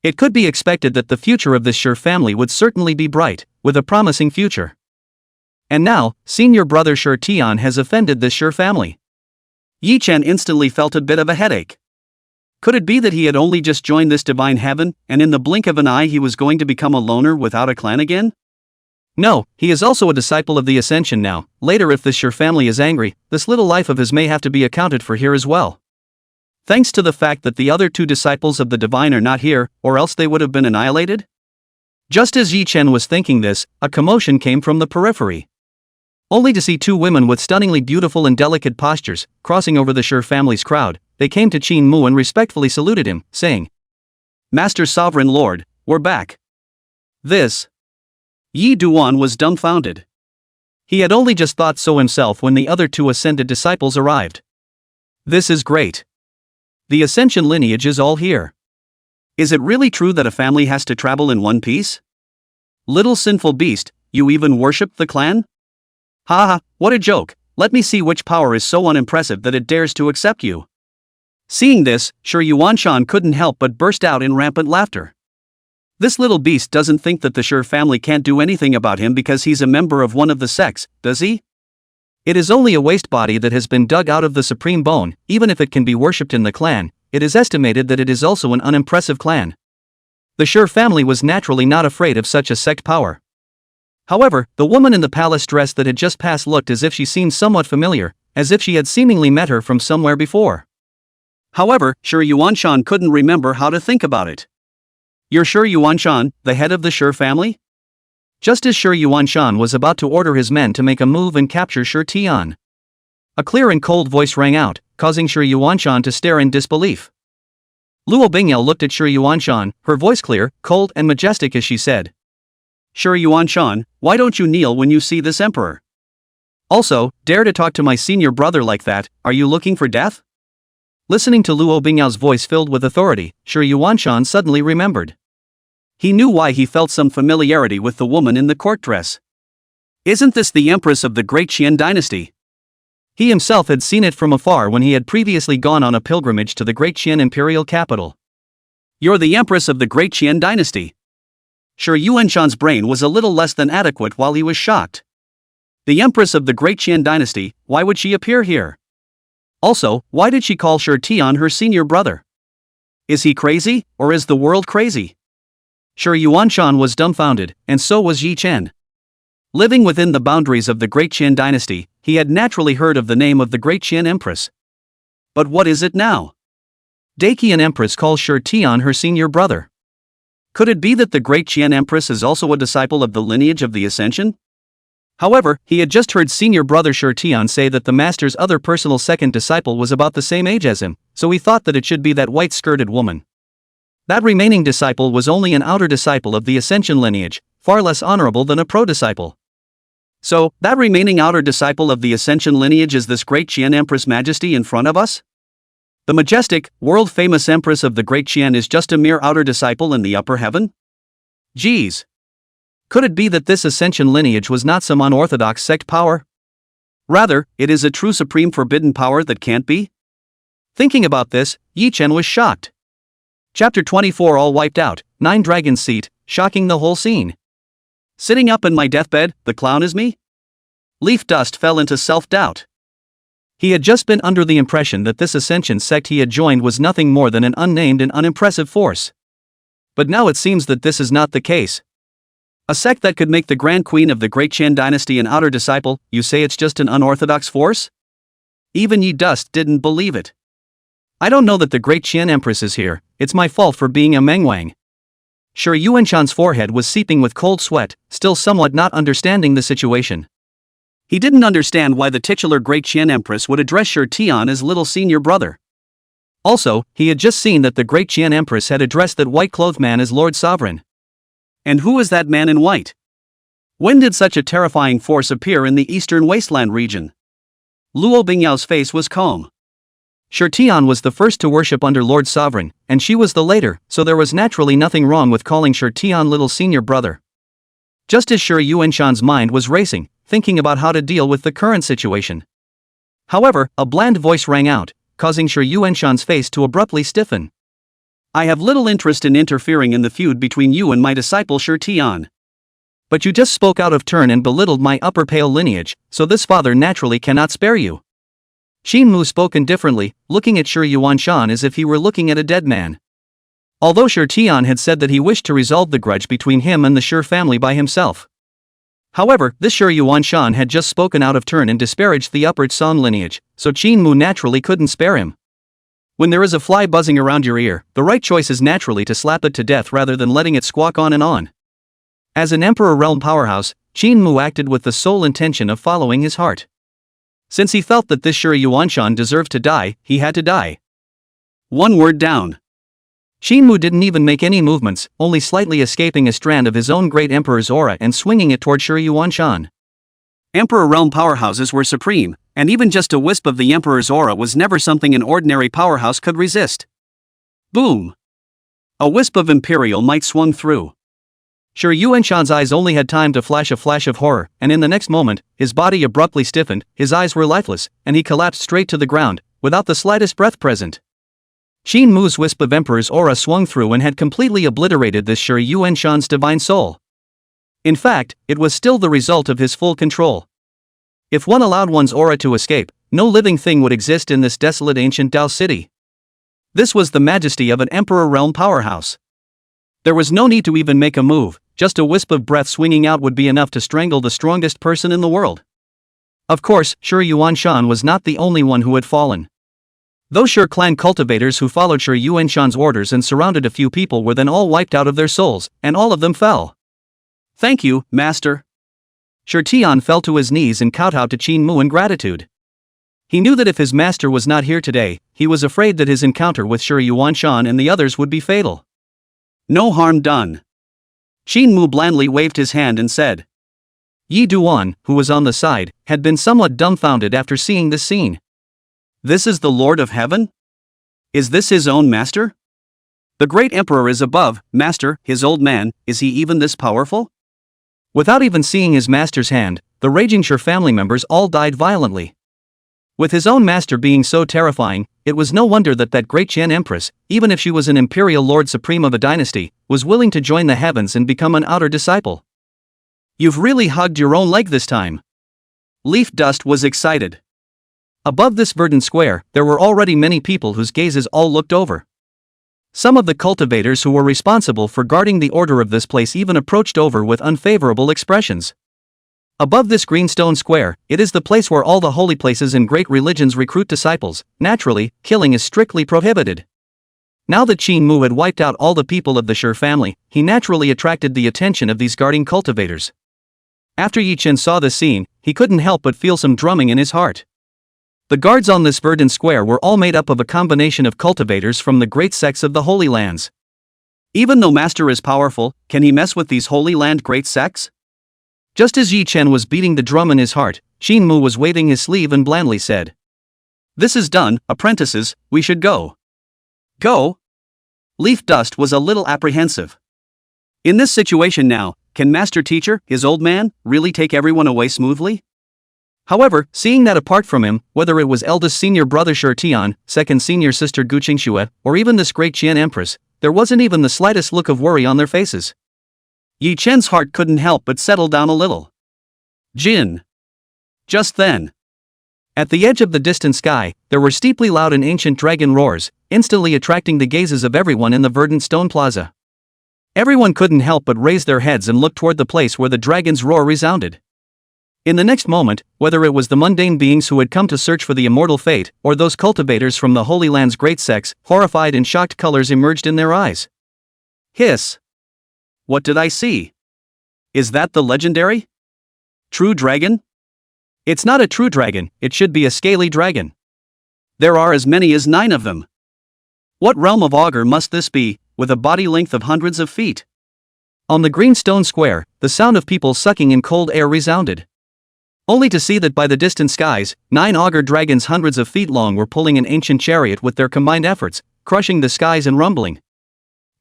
It could be expected that the future of this Shi family would certainly be bright, with a promising future. And now, senior brother Shi Tian has offended this Shi family. Yi Chen instantly felt a bit of a headache. Could it be that he had only just joined this divine heaven, and in the blink of an eye he was going to become a loner without a clan again? No, he is also a disciple of the Ascension now. Later, if this Shi family is angry, this little life of his may have to be accounted for here as well. Thanks to the fact that the other two disciples of the divine are not here, or else they would have been annihilated? Just as Yi Chen was thinking this, a commotion came from the periphery. Only to see two women with stunningly beautiful and delicate postures, crossing over the Shi family's crowd, they came to Qin Mu and respectfully saluted him, saying, "Master Sovereign Lord, we're back." This. Yi Duan was dumbfounded. He had only just thought so himself when the other two ascended disciples arrived. This is great. The Ascension lineage is all here. Is it really true that a family has to travel in one piece? Little sinful beast, you even worship the clan? Ha ha, what a joke. Let me see which power is so unimpressive that it dares to accept you. Seeing this, Shi Yuanshan couldn't help but burst out in rampant laughter. This little beast doesn't think that the Shi family can't do anything about him because he's a member of one of the sects, does he? It is only a waste body that has been dug out of the supreme bone. Even if it can be worshipped in the clan, it is estimated that it is also an unimpressive clan. The Shi family was naturally not afraid of such a sect power. However, the woman in the palace dress that had just passed looked as if she seemed somewhat familiar, as if she had seemingly met her from somewhere before. However, Shi Yuanshan couldn't remember how to think about it. You're Shi Yuanshan, the head of the Shi family? Just as Shi Yuanshan was about to order his men to make a move and capture Shi Tian, a clear and cold voice rang out, causing Shi Yuanshan to stare in disbelief. Luo Bingyao looked at Shi Yuanshan, her voice clear, cold and majestic as she said, "Shi Yuanshan, why don't you kneel when you see this emperor? Also, dare to talk to my senior brother like that, are you looking for death?" Listening to Luo Bingyao's voice filled with authority, Shi Yuanshan suddenly remembered. He knew why he felt some familiarity with the woman in the court dress. Isn't this the empress of the Great Qian dynasty? He himself had seen it from afar when he had previously gone on a pilgrimage to the Great Qian imperial capital. You're the empress of the Great Qian dynasty. Shi Yuanshan's brain was a little less than adequate while he was shocked. The empress of the Great Qian dynasty, why would she appear here? Also, why did she call Shi Tian her senior brother? Is he crazy, or is the world crazy? Shi Yuanshan was dumbfounded, and so was Yi Chen. Living within the boundaries of the Great Qian dynasty, he had naturally heard of the name of the Great Qian Empress. But what is it now? Daqian Empress calls Shi Tian her senior brother. Could it be that the Great Qian Empress is also a disciple of the lineage of the Ascension? However, he had just heard senior brother Shi Tian say that the master's other personal second disciple was about the same age as him, so he thought that it should be that white-skirted woman. That remaining disciple was only an outer disciple of the Ascension lineage, far less honorable than a pro-disciple. So, that remaining outer disciple of the Ascension lineage is this Great Qian Empress Majesty in front of us? The majestic, world-famous Empress of the Great Qian is just a mere outer disciple in the upper heaven? Geez. Could it be that this Ascension lineage was not some unorthodox sect power? Rather, it is a true supreme forbidden power that can't be? Thinking about this, Yi Chen was shocked. Chapter 24 all wiped out, 9 Dragon's Seat, shocking the whole scene. Sitting up in my deathbed, the clown is me? Leaf Dust fell into self-doubt. He had just been under the impression that this Ascension sect he had joined was nothing more than an unnamed and unimpressive force. But now it seems that this is not the case. A sect that could make the Grand Queen of the Great Qian dynasty an outer disciple, you say it's just an unorthodox force? Even Yi Dust didn't believe it. I don't know that the Great Qian Empress is here, it's my fault for being a Mengwang. Shi Yuanshan's forehead was seeping with cold sweat, still somewhat not understanding the situation. He didn't understand why the titular Great Qian Empress would address Shi Tian as little senior brother. Also, he had just seen that the Great Qian Empress had addressed that white-clothed man as Lord Sovereign. And who is that man in white? When did such a terrifying force appear in the eastern wasteland region? Luo Bingyao's face was calm. Shi Tian was the first to worship under Lord Sovereign, and she was the later, so there was naturally nothing wrong with calling Shi Tian little senior brother. Just as Shi Yuanshan's mind was racing, thinking about how to deal with the current situation. However, a bland voice rang out, causing Shi Yuanshan's face to abruptly stiffen. I have little interest in interfering in the feud between you and my disciple Shi Tian. But you just spoke out of turn and belittled my upper pale lineage, so this father naturally cannot spare you. Qingxue spoke indifferently, looking at Shi Yuanshan as if he were looking at a dead man. Although Shi Tian had said that he wished to resolve the grudge between him and the Shi family by himself. However, this Shi Yuanshan had just spoken out of turn and disparaged the upper Song lineage, so Qingxue naturally couldn't spare him. When there is a fly buzzing around your ear, the right choice is naturally to slap it to death rather than letting it squawk on and on. As an Emperor Realm powerhouse, Qingxue acted with the sole intention of following his heart. Since he felt that this Shi Yuanshan deserved to die, he had to die. One word down. Qingxue didn't even make any movements, only slightly escaping a strand of his own great Emperor's aura and swinging it toward Shi Yuanshan. Emperor Realm powerhouses were supreme, and even just a wisp of the Emperor's aura was never something an ordinary powerhouse could resist. Boom! A wisp of Imperial might swung through. Shi Yuanshan's eyes only had time to flash a flash of horror, and in the next moment, his body abruptly stiffened, his eyes were lifeless, and he collapsed straight to the ground, without the slightest breath present. Qingxue's wisp of Emperor's aura swung through and had completely obliterated this Shi Yuanshan's divine soul. In fact, it was still the result of his full control. If one allowed one's aura to escape, no living thing would exist in this desolate ancient Dao city. This was the majesty of an Emperor Realm powerhouse. There was no need to even make a move, just a wisp of breath swinging out would be enough to strangle the strongest person in the world. Of course, Shi Yuanshan was not the only one who had fallen. Those Shi clan cultivators who followed Shi Yuanshan's orders and surrounded a few people were then all wiped out of their souls, and all of them fell. Thank you, Master. Shi Tian fell to his knees and kowtowed to Qingxue in gratitude. He knew that if his master was not here today, he was afraid that his encounter with Shi Yuanshan and the others would be fatal. No harm done. Qingxue blandly waved his hand and said. Yi Duan, who was on the side, had been somewhat dumbfounded after seeing this scene. This is the Lord of Heaven? Is this his own master? The great emperor is above, master, his old man, is he even this powerful? Without even seeing his master's hand, the raging Shi family members all died violently. With his own master being so terrifying, it was no wonder that great Qian empress, even if she was an imperial lord supreme of a dynasty, was willing to join the heavens and become an outer disciple. You've really hugged your own leg this time. Leaf Dust was excited. Above this verdant square, there were already many people whose gazes all looked over. Some of the cultivators who were responsible for guarding the order of this place even approached over with unfavorable expressions. Above this green stone square, it is the place where all the holy places and great religions recruit disciples. Naturally, killing is strictly prohibited. Now that Qingxue had wiped out all the people of the Shi family, he naturally attracted the attention of these guarding cultivators. After Yi Chen saw this scene, he couldn't help but feel some drumming in his heart. The guards on this verdant square were all made up of a combination of cultivators from the great sects of the Holy Lands. Even though Master is powerful, can he mess with these Holy Land great sects? Just as Yi Chen was beating the drum in his heart, Qingxue was waving his sleeve and blandly said. This is done, apprentices, we should go. Go? Leaf Dust was a little apprehensive. In this situation now, can Master Teacher, his old man, really take everyone away smoothly? However, seeing that apart from him, whether it was eldest senior brother Shi Tian, second senior sister Qingxue, or even this great Qian empress, there wasn't even the slightest look of worry on their faces. Yi Chen's heart couldn't help but settle down a little. Jin. Just then. At the edge of the distant sky, there were steeply loud and ancient dragon roars, instantly attracting the gazes of everyone in the verdant stone plaza. Everyone couldn't help but raise their heads and look toward the place where the dragon's roar resounded. In the next moment, whether it was the mundane beings who had come to search for the immortal fate, or those cultivators from the Holy Land's great sects, horrified and shocked colors emerged in their eyes. Hiss. What did I see? Is that the legendary? True dragon? It's not a true dragon, it should be a scaly dragon. There are as many as 9 of them. What realm of augur must this be, with a body length of hundreds of feet? On the green stone square, the sound of people sucking in cold air resounded. Only to see that by the distant skies, 9 auger dragons hundreds of feet long were pulling an ancient chariot with their combined efforts, crushing the skies and rumbling.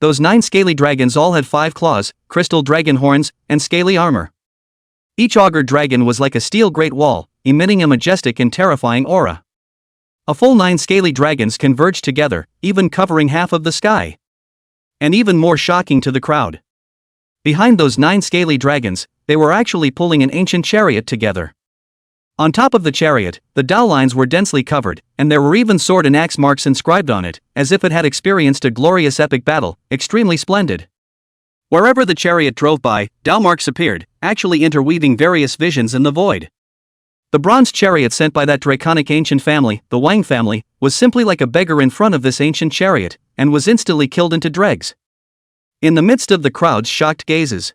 Those 9 scaly dragons all had 5 claws, crystal dragon horns, and scaly armor. Each auger dragon was like a steel great wall, emitting a majestic and terrifying aura. A full 9 scaly dragons converged together, even covering half of the sky. And even more shocking to the crowd, behind those 9 scaly dragons, they were actually pulling an ancient chariot together. On top of the chariot, the Dao lines were densely covered, and there were even sword and axe marks inscribed on it, as if it had experienced a glorious epic battle, extremely splendid. Wherever the chariot drove by, Dao marks appeared, actually interweaving various visions in the void. The bronze chariot sent by that draconic ancient family, the Wang family, was simply like a beggar in front of this ancient chariot, and was instantly killed into dregs. In the midst of the crowd's shocked gazes,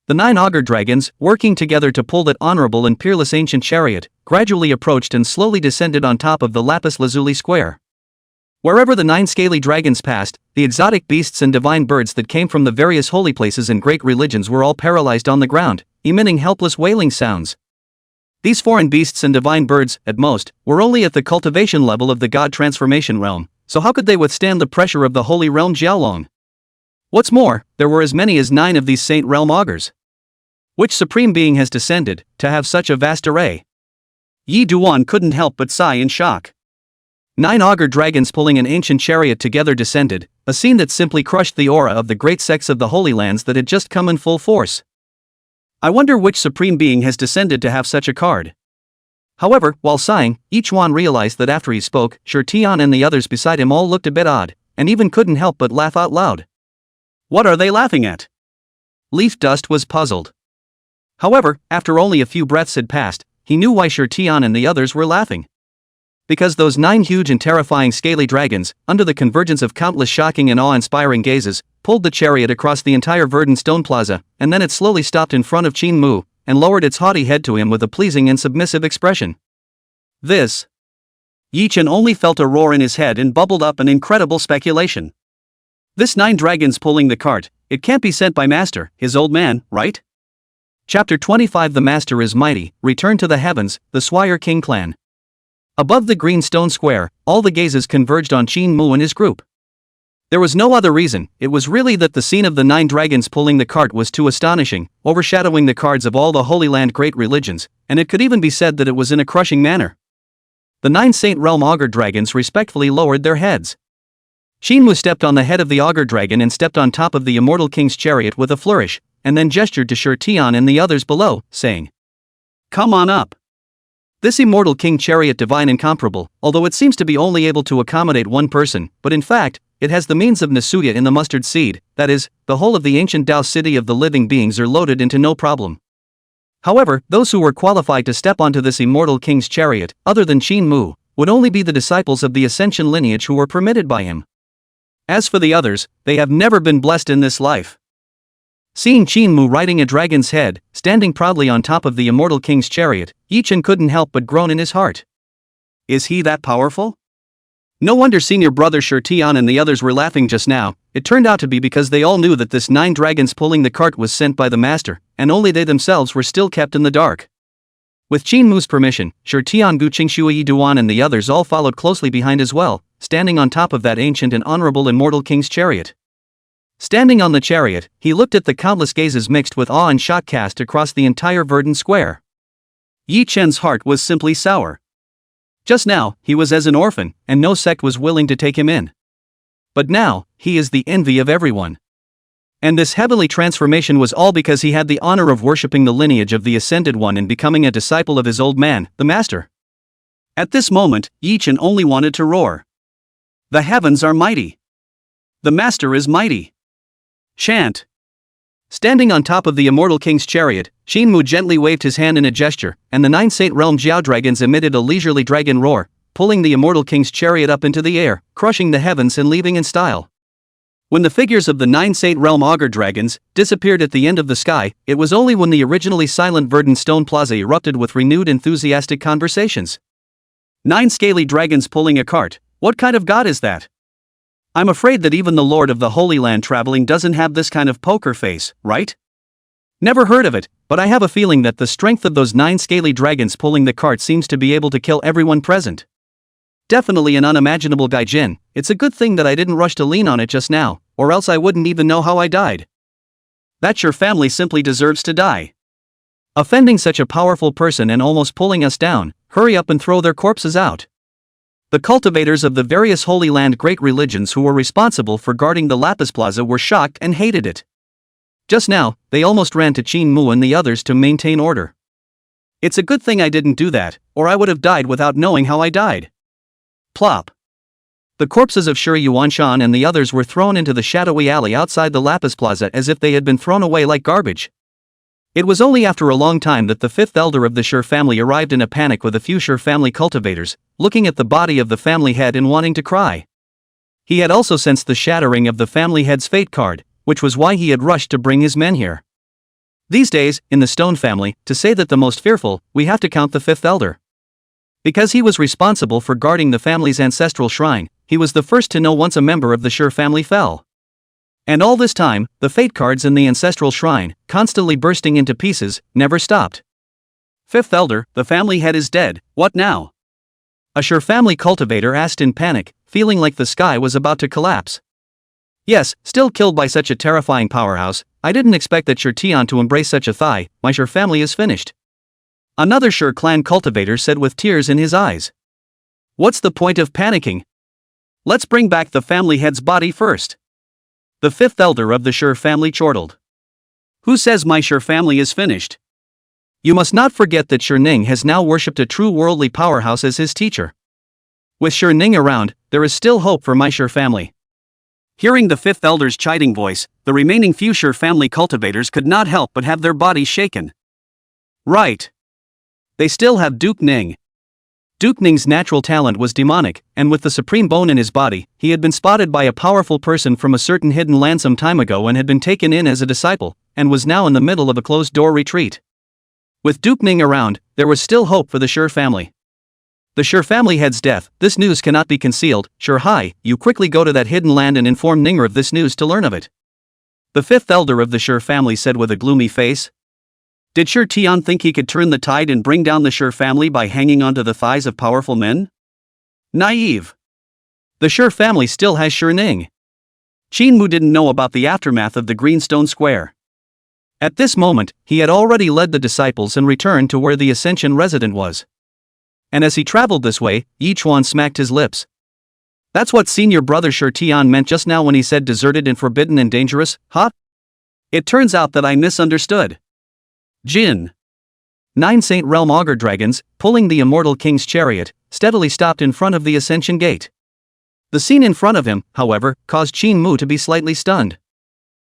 the 9 auger dragons, working together to pull that honorable and peerless ancient chariot, gradually approached and slowly descended on top of the lapis lazuli square. Wherever the 9 scaly dragons passed, the exotic beasts and divine birds that came from the various holy places and great religions were all paralyzed on the ground, emitting helpless wailing sounds. These foreign beasts and divine birds, at most, were only at the cultivation level of the god transformation realm, so how could they withstand the pressure of the holy realm Jiaolong? What's more, there were as many as 9 of these saint realm augurs. Which supreme being has descended, to have such a vast array? Yi Duan couldn't help but sigh in shock. 9 auger dragons pulling an ancient chariot together descended, a scene that simply crushed the aura of the great sects of the Holy Lands that had just come in full force. I wonder which supreme being has descended to have such a card. However, while sighing, Yichuan realized that after he spoke, Tian and the others beside him all looked a bit odd, and even couldn't help but laugh out loud. What are they laughing at? Leaf Dust was puzzled. However, after only a few breaths had passed, he knew why Tian and the others were laughing. Because those 9 huge and terrifying scaly dragons, under the convergence of countless shocking and awe-inspiring gazes, pulled the chariot across the entire verdant stone plaza, and then it slowly stopped in front of Qingxue, and lowered its haughty head to him with a pleasing and submissive expression. This. Yi Chen only felt a roar in his head and bubbled up an incredible speculation. This 9 dragons pulling the cart, it can't be sent by Master, his old man, right? Chapter 25 The Master is Mighty, Return to the Heavens, the Swire King Clan. Above the green stone square, all the gazes converged on Qingxue and his group. There was no other reason, it was really that the scene of the 9 dragons pulling the cart was too astonishing, overshadowing the cards of all the Holy Land great religions, and it could even be said that it was in a crushing manner. The 9 Saint Realm Augur dragons respectfully lowered their heads. Qingxue stepped on the head of the Augur dragon and stepped on top of the immortal king's chariot with a flourish, and then gestured to Tian and the others below, saying, "Come on up." This immortal king chariot divine incomparable, although it seems to be only able to accommodate 1 person, but in fact, it has the means of Nasuya in the mustard seed, that is, the whole of the ancient Tao city of the living beings are loaded into no problem. However, those who were qualified to step onto this immortal king's chariot, other than Qingxue, would only be the disciples of the Ascension lineage who were permitted by him. As for the others, they have never been blessed in this life. Seeing Qingxue riding a dragon's head, standing proudly on top of the immortal king's chariot, Yi Chen couldn't help but groan in his heart. Is he that powerful? No wonder senior brother Tian and the others were laughing just now. It turned out to be because they all knew that this 9 dragons pulling the cart was sent by the master, and only they themselves were still kept in the dark. With Qingxue's permission, Tian, Qingxue, Yi Duan and the others all followed closely behind as well, standing on top of that ancient and honorable immortal king's chariot. Standing on the chariot, he looked at the countless gazes mixed with awe and shock cast across the entire verdant square. Yi Chen's heart was simply sour. Just now, he was as an orphan, and no sect was willing to take him in. But now, he is the envy of everyone. And this heavenly transformation was all because he had the honor of worshipping the lineage of the Ascended One and becoming a disciple of his old man, the Master. At this moment, Yi Chen only wanted to roar. The heavens are mighty. The Master is mighty. Chant. Standing on top of the immortal king's chariot, Qingxue gently waved his hand in a gesture, and the 9 Saint Realm Jiao dragons emitted a leisurely dragon roar, pulling the immortal king's chariot up into the air, crushing the heavens and leaving in style. When the figures of the 9 Saint Realm Augur dragons disappeared at the end of the sky, it was only when the originally silent verdant stone plaza erupted with renewed enthusiastic conversations. 9 scaly dragons pulling a cart, what kind of god is that? I'm afraid that even the Lord of the Holy Land traveling doesn't have this kind of poker face, right? Never heard of it, but I have a feeling that the strength of those 9 scaly dragons pulling the cart seems to be able to kill everyone present. Definitely an unimaginable gaijin. It's a good thing that I didn't rush to lean on it just now, or else I wouldn't even know how I died. That your family simply deserves to die. Offending such a powerful person and almost pulling us down, hurry up and throw their corpses out. The cultivators of the various Holy Land great religions who were responsible for guarding the Lapis Plaza were shocked and hated it. Just now, they almost ran to Qingxue and the others to maintain order. It's a good thing I didn't do that, or I would have died without knowing how I died. Plop. The corpses of Shi Yuanshan and the others were thrown into the shadowy alley outside the Lapis Plaza as if they had been thrown away like garbage. It was only after a long time that the 5th elder of the Shi family arrived in a panic with a few Shi family cultivators, looking at the body of the family head and wanting to cry. He had also sensed the shattering of the family head's fate card, which was why he had rushed to bring his men here. These days, in the Stone family, to say that the most fearful, we have to count the 5th elder. Because he was responsible for guarding the family's ancestral shrine, he was the first to know once a member of the Shi family fell. And all this time, the fate cards in the ancestral shrine, constantly bursting into pieces, never stopped. 5th elder, the family head is dead, what now? A Shi family cultivator asked in panic, feeling like the sky was about to collapse. Yes, still killed by such a terrifying powerhouse. I didn't expect that Shi Tian to embrace such a thigh. My Shi family is finished. Another Shi clan cultivator said with tears in his eyes. What's the point of panicking? Let's bring back the family head's body first. The 5th elder of the Shi family chortled. Who says my Shi family is finished? You must not forget that Shi Ning has now worshipped a true worldly powerhouse as his teacher. With Shi Ning around, there is still hope for my Shi family. Hearing the 5th elder's chiding voice, the remaining few Shi family cultivators could not help but have their bodies shaken. Right. They still have Duke Ning. Duke Ning's natural talent was demonic, and with the supreme bone in his body, he had been spotted by a powerful person from a certain hidden land some time ago and had been taken in as a disciple, and was now in the middle of a closed-door retreat. With Duke Ning around, there was still hope for the Shi family. The Shi family head's death, this news cannot be concealed. Shi Hai, you quickly go to that hidden land and inform Ninger of this news to learn of it. The 5th elder of the Shi family said with a gloomy face. Did Shi Tian think he could turn the tide and bring down the Shi family by hanging onto the thighs of powerful men? Naive. The Shi family still has Shi Ning. Qingxue didn't know about the aftermath of the Greenstone Square. At this moment, he had already led the disciples and returned to where the Ascension resident was. And as he traveled this way, Yichuan smacked his lips. That's what senior brother Shi Tian meant just now when he said deserted and forbidden and dangerous, huh? It turns out that I misunderstood. Jin. 9 Saint Realm Augur dragons, pulling the immortal king's chariot, steadily stopped in front of the Ascension Gate. The scene in front of him, however, caused Qingxue to be slightly stunned.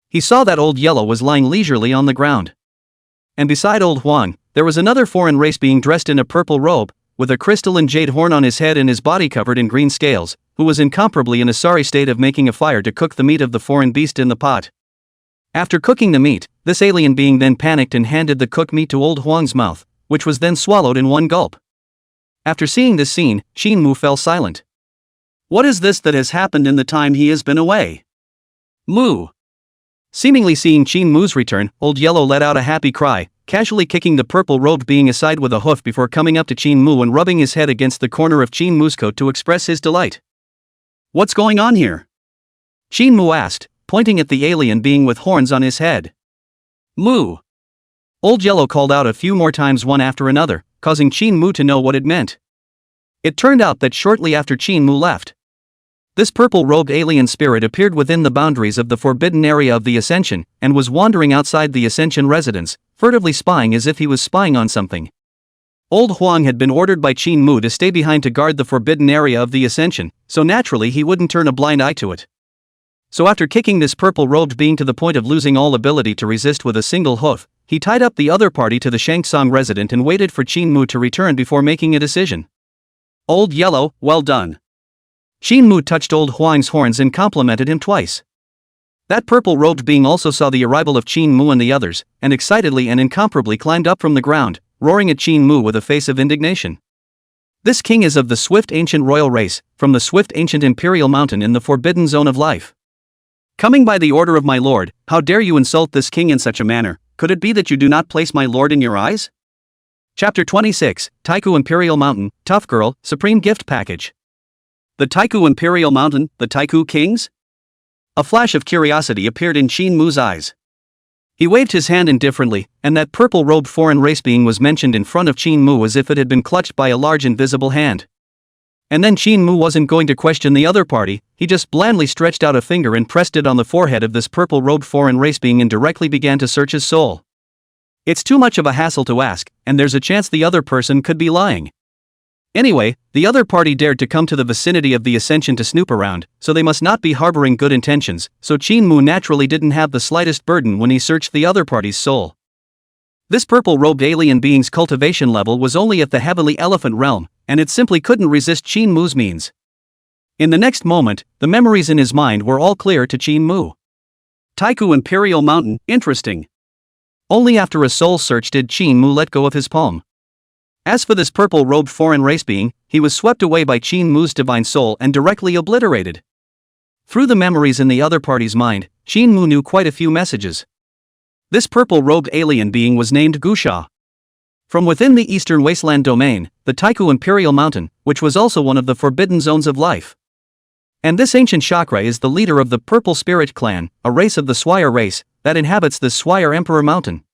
He saw that Old Yellow was lying leisurely on the ground. And beside Old Huang, there was another foreign race being dressed in a purple robe, with a crystalline jade horn on his head and his body covered in green scales, who was incomparably in a sorry state of making a fire to cook the meat of the foreign beast in the pot. After cooking the meat, this alien being then panicked and handed the cooked meat to Old Huang's mouth, which was then swallowed in one gulp. After seeing this scene, Qingxue fell silent. What is this that has happened in the time he has been away? Moo. Seemingly seeing Qingxue's return, Old Yellow let out a happy cry, casually kicking the purple-robed being aside with a hoof before coming up to Qingxue and rubbing his head against the corner of Qingxue's coat to express his delight. What's going on here? Qingxue asked, pointing at the alien being with horns on his head. Moo. Old Yellow called out a few more times one after another, causing Qingxue to know what it meant. It turned out that shortly after Qingxue left, this purple-robed alien spirit appeared within the boundaries of the forbidden area of the Ascension, and was wandering outside the Ascension residence, furtively spying as if he was spying on something. Old Huang had been ordered by Qingxue to stay behind to guard the forbidden area of the Ascension, so naturally he wouldn't turn a blind eye to it. So after kicking this purple-robed being to the point of losing all ability to resist with a single hoof, he tied up the other party to the Shangsong resident and waited for Qingxue to return before making a decision. Old Yellow, well done. Qingxue touched Old Huang's horns and complimented him twice. That purple-robed being also saw the arrival of Qingxue and the others, and excitedly and incomparably climbed up from the ground, roaring at Qingxue with a face of indignation. This king is of the swift ancient royal race, from the swift ancient imperial mountain in the forbidden zone of life. Coming by the order of my lord, how dare you insult this king in such a manner? Could it be that you do not place my lord in your eyes? Chapter 26, Taihu Imperial Mountain, Tough Girl, Supreme Gift Package. The Taihu Imperial Mountain, the Taihu Kings? A flash of curiosity appeared in Qingxue's eyes. He waved his hand indifferently, and that purple-robed foreign race being was mentioned in front of Qingxue as if it had been clutched by a large invisible hand. And then Qingxue wasn't going to question the other party, he just blandly stretched out a finger and pressed it on the forehead of this purple-robed foreign race being and directly began to search his soul. It's too much of a hassle to ask, and there's a chance the other person could be lying. Anyway, the other party dared to come to the vicinity of the ascension to snoop around, so they must not be harboring good intentions, so Qingxue naturally didn't have the slightest burden when he searched the other party's soul. This purple-robed alien being's cultivation level was only at the heavenly elephant realm, and it simply couldn't resist Qingxue's means. In the next moment, the memories in his mind were all clear to Qingxue. Taihu Imperial Mountain, interesting. Only after a soul search did Qingxue let go of his palm. As for this purple-robed foreign race being, he was swept away by Qingxue's divine soul and directly obliterated. Through the memories in the other party's mind, Qingxue knew quite a few messages. This purple-robed alien being was named Guxia. From within the eastern wasteland domain, the Taihu Imperial Mountain, which was also one of the forbidden zones of life. And this ancient chakra is the leader of the Purple Spirit Clan, a race of the Swire race, that inhabits this Swire Emperor Mountain.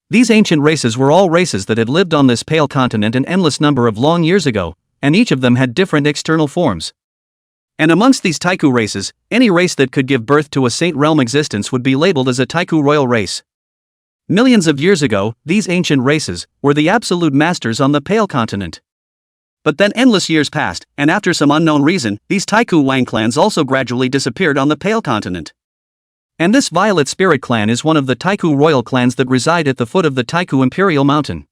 These ancient races were all races that had lived on this pale continent an endless number of long years ago, and each of them had different external forms. And amongst these Taihu races, any race that could give birth to a saint realm existence would be labeled as a Taihu royal race. Millions of years ago, these ancient races were the absolute masters on the pale continent. But then endless years passed, and after some unknown reason, these Taihuang clans also gradually disappeared on the pale continent. And this Violet Spirit clan is one of the Taihu royal clans that reside at the foot of the Taihu Imperial Mountain.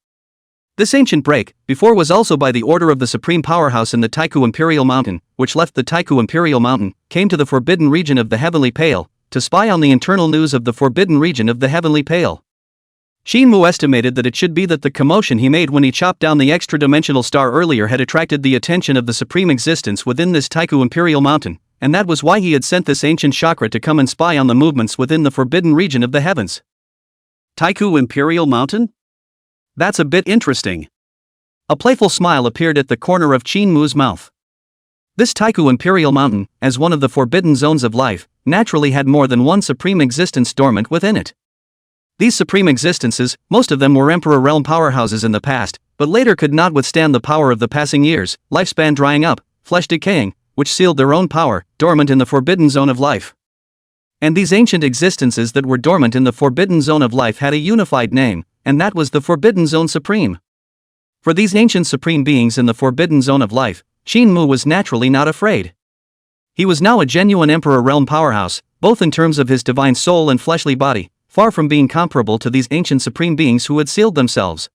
This ancient break, before was also by the order of the supreme powerhouse in the Taihu Imperial Mountain, which left the Taihu Imperial Mountain, came to the forbidden region of the Heavenly Pale, to spy on the internal news of the forbidden region of the Heavenly Pale. Qingxue estimated that it should be that the commotion he made when he chopped down the extra-dimensional star earlier had attracted the attention of the supreme existence within this Taihu Imperial Mountain, and that was why he had sent this ancient chakra to come and spy on the movements within the forbidden region of the heavens. Taihu Imperial Mountain? That's a bit interesting. A playful smile appeared at the corner of Qingxue's mouth. This Taihu Imperial Mountain, as one of the forbidden zones of life, naturally had more than one supreme existence dormant within it. These supreme existences, most of them were Emperor Realm powerhouses in the past, but later could not withstand the power of the passing years, lifespan drying up, flesh decaying, which sealed their own power, dormant in the forbidden zone of life. And these ancient existences that were dormant in the forbidden zone of life had a unified name, and that was the Forbidden Zone Supreme. For these ancient supreme beings in the forbidden zone of life, Qingxue was naturally not afraid. He was now a genuine Emperor Realm powerhouse, both in terms of his divine soul and fleshly body, far from being comparable to these ancient supreme beings who had sealed themselves.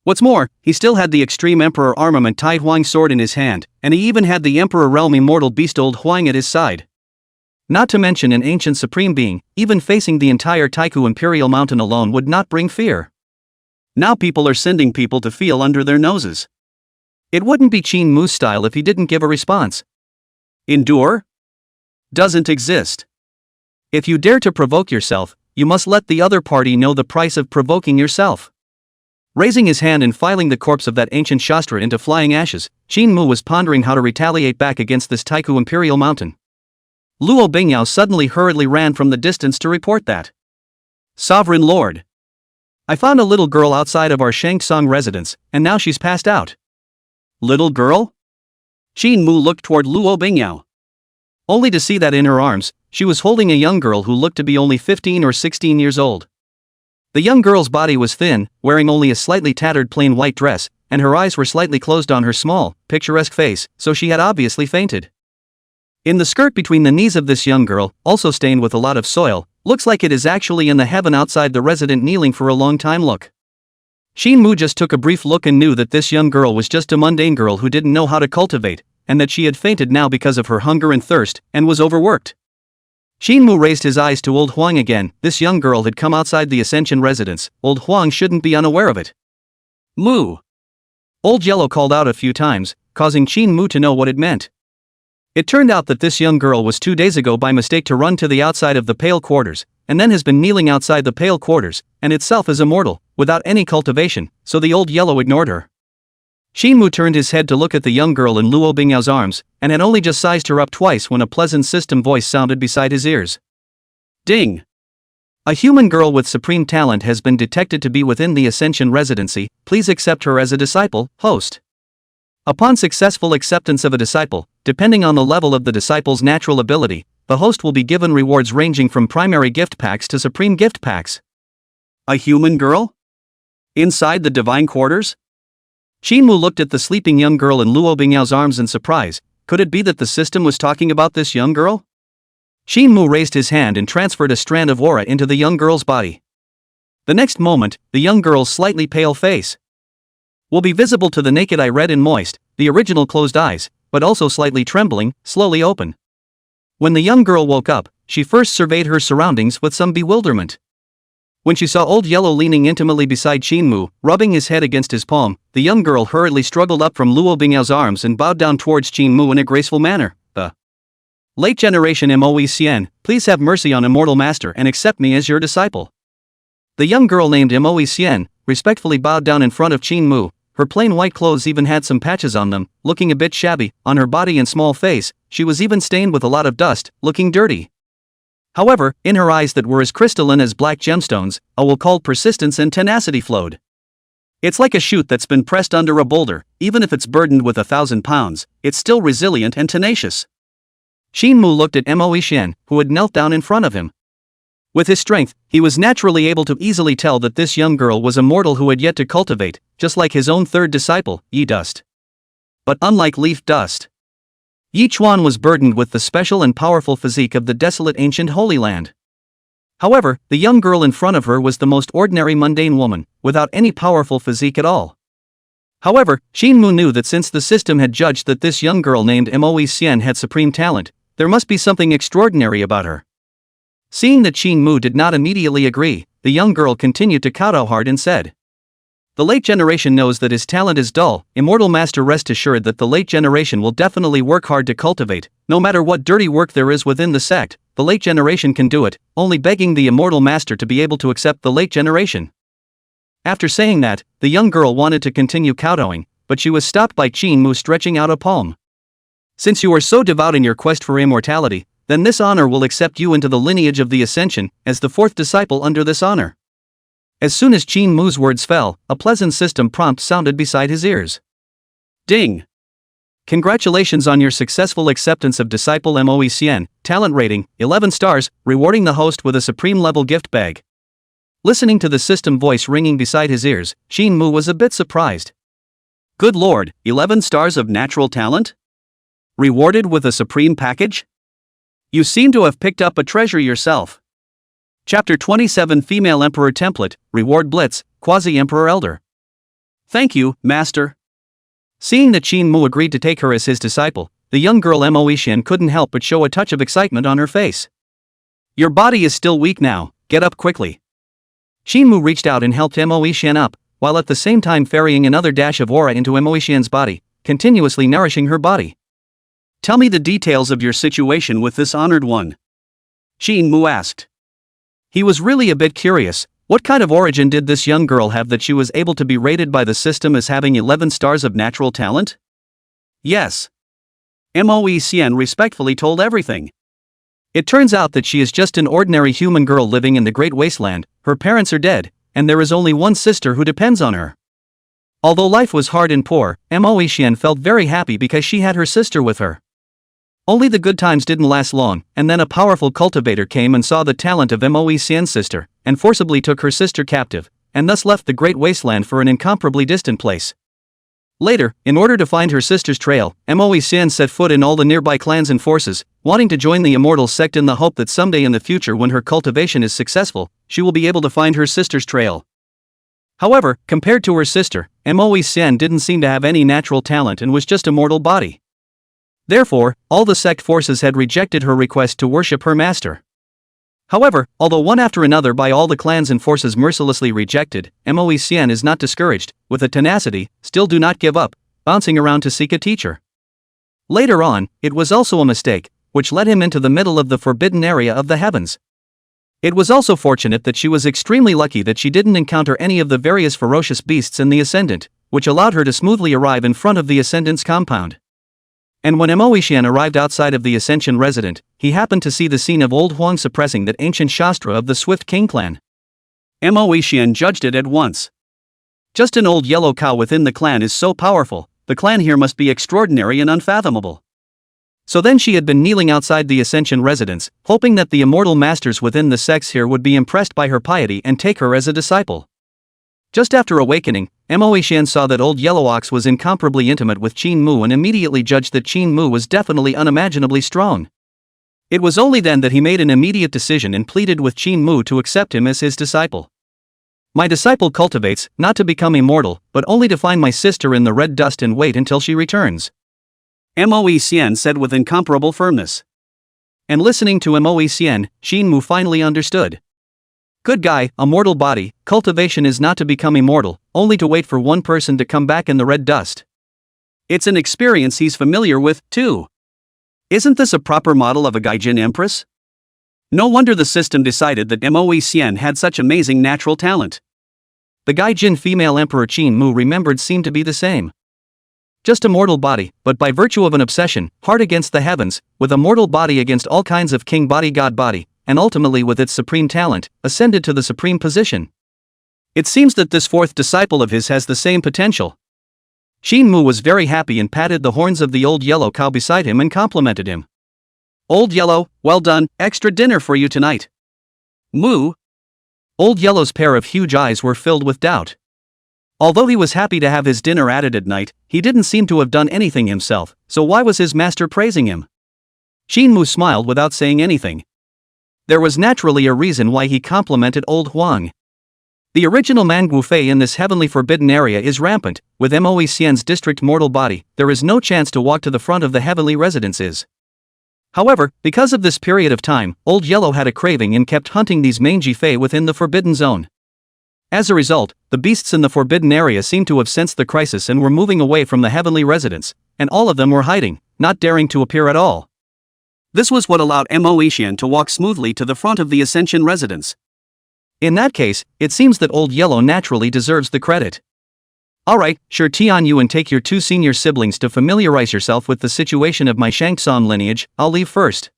What's more, he still had the extreme Emperor armament Taihuang sword in his hand, and he even had the Emperor Realm immortal beast Old Huang at his side. Not to mention an ancient supreme being, even facing the entire Taihu Imperial Mountain alone would not bring fear. Now people are sending people to feel under their noses. It wouldn't be Qingxue's style if he didn't give a response. Endure? Doesn't exist. If you dare to provoke yourself, you must let the other party know the price of provoking yourself. Raising his hand and filing the corpse of that ancient Shastra into flying ashes, Qingxue was pondering how to retaliate back against this Taihu Imperial Mountain. Luo Bingyao suddenly hurriedly ran from the distance to report that. Sovereign Lord. I found a little girl outside of our Shangsong residence, and now she's passed out. Little girl? Qingxue looked toward Luo Bingyao. Only to see that in her arms, she was holding a young girl who looked to be only 15 or 16 years old. The young girl's body was thin, wearing only a slightly tattered plain white dress, and her eyes were slightly closed on her small, picturesque face, so she had obviously fainted. In the skirt between the knees of this young girl, also stained with a lot of soil, looks like it is actually in the heaven outside the resident kneeling for a long time look. Qingxue just took a brief look and knew that this young girl was just a mundane girl who didn't know how to cultivate, and that she had fainted now because of her hunger and thirst, and was overworked. Qingxue raised his eyes to Old Huang again. This young girl had come outside the Ascension residence. Old Huang shouldn't be unaware of it. Moo! Old Yellow called out a few times, causing Qingxue to know what it meant. It turned out that this young girl was 2 days ago by mistake to run to the outside of the pale quarters, and then has been kneeling outside the pale quarters, and itself is immortal, without any cultivation, so the old yellow ignored her. Qingxue turned his head to look at the young girl in Luo Bingyao's arms, and had only just sized her up twice when a pleasant system voice sounded beside his ears. Ding! A human girl with supreme talent has been detected to be within the Ascension Residency, please accept her as a disciple, host. Upon successful acceptance of a disciple, depending on the level of the disciple's natural ability, the host will be given rewards ranging from primary gift packs to supreme gift packs. A human girl? Inside the divine quarters? Qingxue looked at the sleeping young girl in Luo Bingyao's arms in surprise. Could it be that the system was talking about this young girl? Qingxue raised his hand and transferred a strand of aura into the young girl's body. The next moment, the young girl's slightly pale face will be visible to the naked eye, red and moist, the original closed eyes, but also slightly trembling, slowly open. When the young girl woke up, she first surveyed her surroundings with some bewilderment. When she saw Old Yellow leaning intimately beside Qingxue, rubbing his head against his palm, the young girl hurriedly struggled up from Luo Bingyao's arms and bowed down towards Qingxue in a graceful manner. The late generation Moe Xian, please have mercy on Immortal Master and accept me as your disciple. The young girl named Moe Xian respectfully bowed down in front of Qingxue. Her plain white clothes even had some patches on them, looking a bit shabby. On her body and small face, she was even stained with a lot of dust, looking dirty. However, in her eyes that were as crystalline as black gemstones, a will called persistence and tenacity flowed. It's like a shoot that's been pressed under a boulder. Even if it's burdened with 1,000 pounds, it's still resilient and tenacious. Qingxue looked at Moe Xian, who had knelt down in front of him. With his strength, he was naturally able to easily tell that this young girl was a mortal who had yet to cultivate, just like his own third disciple, Yi Dust. But unlike Leaf Dust, Yi Chuan was burdened with the special and powerful physique of the desolate ancient Holy Land. However, the young girl in front of her was the most ordinary mundane woman, without any powerful physique at all. However, Qingxue knew that since the system had judged that this young girl named Moe Xian had supreme talent, there must be something extraordinary about her. Seeing that Qingxue did not immediately agree, the young girl continued to kowtow hard and said, "The late generation knows that his talent is dull. Immortal Master, rest assured that the late generation will definitely work hard to cultivate. No matter what dirty work there is within the sect, the late generation can do it, only begging the Immortal Master to be able to accept the late generation." After saying that, the young girl wanted to continue kowtowing, but she was stopped by Qingxue stretching out a palm. "Since you are so devout in your quest for immortality, then this honor will accept you into the lineage of the Ascension, as the fourth disciple under this honor." As soon as Qingxue's words fell, a pleasant system prompt sounded beside his ears. Ding! Congratulations on your successful acceptance of Disciple Moe Xian, talent rating, 11 stars, rewarding the host with a supreme level gift bag. Listening to the system voice ringing beside his ears, Qingxue was a bit surprised. Good lord, 11 stars of natural talent? Rewarded with a supreme package? You seem to have picked up a treasure yourself. Chapter 27 Female Emperor Template, Reward Blitz, Quasi-Emperor Elder. Thank you, Master. Seeing that Qingxue agreed to take her as his disciple, the young girl Moe Xian couldn't help but show a touch of excitement on her face. Your body is still weak now, get up quickly. Qingxue reached out and helped Moe Xian up, while at the same time ferrying another dash of aura into Moe Xian's body, continuously nourishing her body. Tell me the details of your situation with this honored one. Qingxue asked. He was really a bit curious. What kind of origin did this young girl have that she was able to be rated by the system as having 11 stars of natural talent? Yes. Moe Xian respectfully told everything. It turns out that she is just an ordinary human girl living in the Great Wasteland. Her parents are dead, and there is only one sister who depends on her. Although life was hard and poor, Moe Xian felt very happy because she had her sister with her. Only the good times didn't last long, and then a powerful cultivator came and saw the talent of Moe Xian's sister, and forcibly took her sister captive, and thus left the Great Wasteland for an incomparably distant place. Later, in order to find her sister's trail, Moe Xian set foot in all the nearby clans and forces, wanting to join the immortal sect in the hope that someday in the future when her cultivation is successful, she will be able to find her sister's trail. However, compared to her sister, Moe Xian didn't seem to have any natural talent and was just a mortal body. Therefore, all the sect forces had rejected her request to worship her master. However, although one after another by all the clans and forces mercilessly rejected, Moe Xian is not discouraged, with a tenacity, still do not give up, bouncing around to seek a teacher. Later on, it was also a mistake, which led him into the middle of the forbidden area of the heavens. It was also fortunate that she was extremely lucky that she didn't encounter any of the various ferocious beasts in the Ascendant, which allowed her to smoothly arrive in front of the Ascendant's compound. And when Moixian arrived outside of the Ascension resident, he happened to see the scene of old Huang suppressing that ancient Shastra of the Swift King clan. Moixian judged it at once. Just an old yellow cow within the clan is so powerful, the clan here must be extraordinary and unfathomable. So then she had been kneeling outside the Ascension residence, hoping that the immortal masters within the sects here would be impressed by her piety and take her as a disciple. Just after awakening, Moixian saw that old Yellow Ox was incomparably intimate with Qin Mu and immediately judged that Qin Mu was definitely unimaginably strong. It was only then that he made an immediate decision and pleaded with Qin Mu to accept him as his disciple. My disciple cultivates, not to become immortal, but only to find my sister in the red dust and wait until she returns, Moixian said with incomparable firmness. And listening to Moixian, Qin Mu finally understood. Good guy, a mortal body, cultivation is not to become immortal, only to wait for one person to come back in the red dust. It's an experience he's familiar with, too. Isn't this a proper model of a Gaijin empress? No wonder the system decided that Moixian had such amazing natural talent. The Gaijin female emperor Qin Mu remembered seemed to be the same. Just a mortal body, but by virtue of an obsession, hard against the heavens, with a mortal body against all kinds of king body god body, and ultimately with its supreme talent, ascended to the supreme position. It seems that this fourth disciple of his has the same potential. Qin Mu was very happy and patted the horns of the old yellow cow beside him and complimented him. Old Yellow, well done, extra dinner for you tonight. Mu. Old Yellow's pair of huge eyes were filled with doubt. Although he was happy to have his dinner added at night, he didn't seem to have done anything himself, so why was his master praising him? Qin Mu smiled without saying anything. There was naturally a reason why he complimented old Huang. The original manhwa in this heavenly forbidden area is rampant. With Moixian's district mortal body, there is no chance to walk to the front of the heavenly residences. However, because of this period of time, Old Yellow had a craving and kept hunting these mangy fae within the forbidden zone. As a result, the beasts in the forbidden area seemed to have sensed the crisis and were moving away from the heavenly residence, and all of them were hiding, not daring to appear at all. This was what allowed Moixian to walk smoothly to the front of the Ascension residence. In that case, it seems that Old Yellow naturally deserves the credit. Alright, sure, Tian you and take your two senior siblings to familiarize yourself with the situation of my Shangtsong lineage. I'll leave first.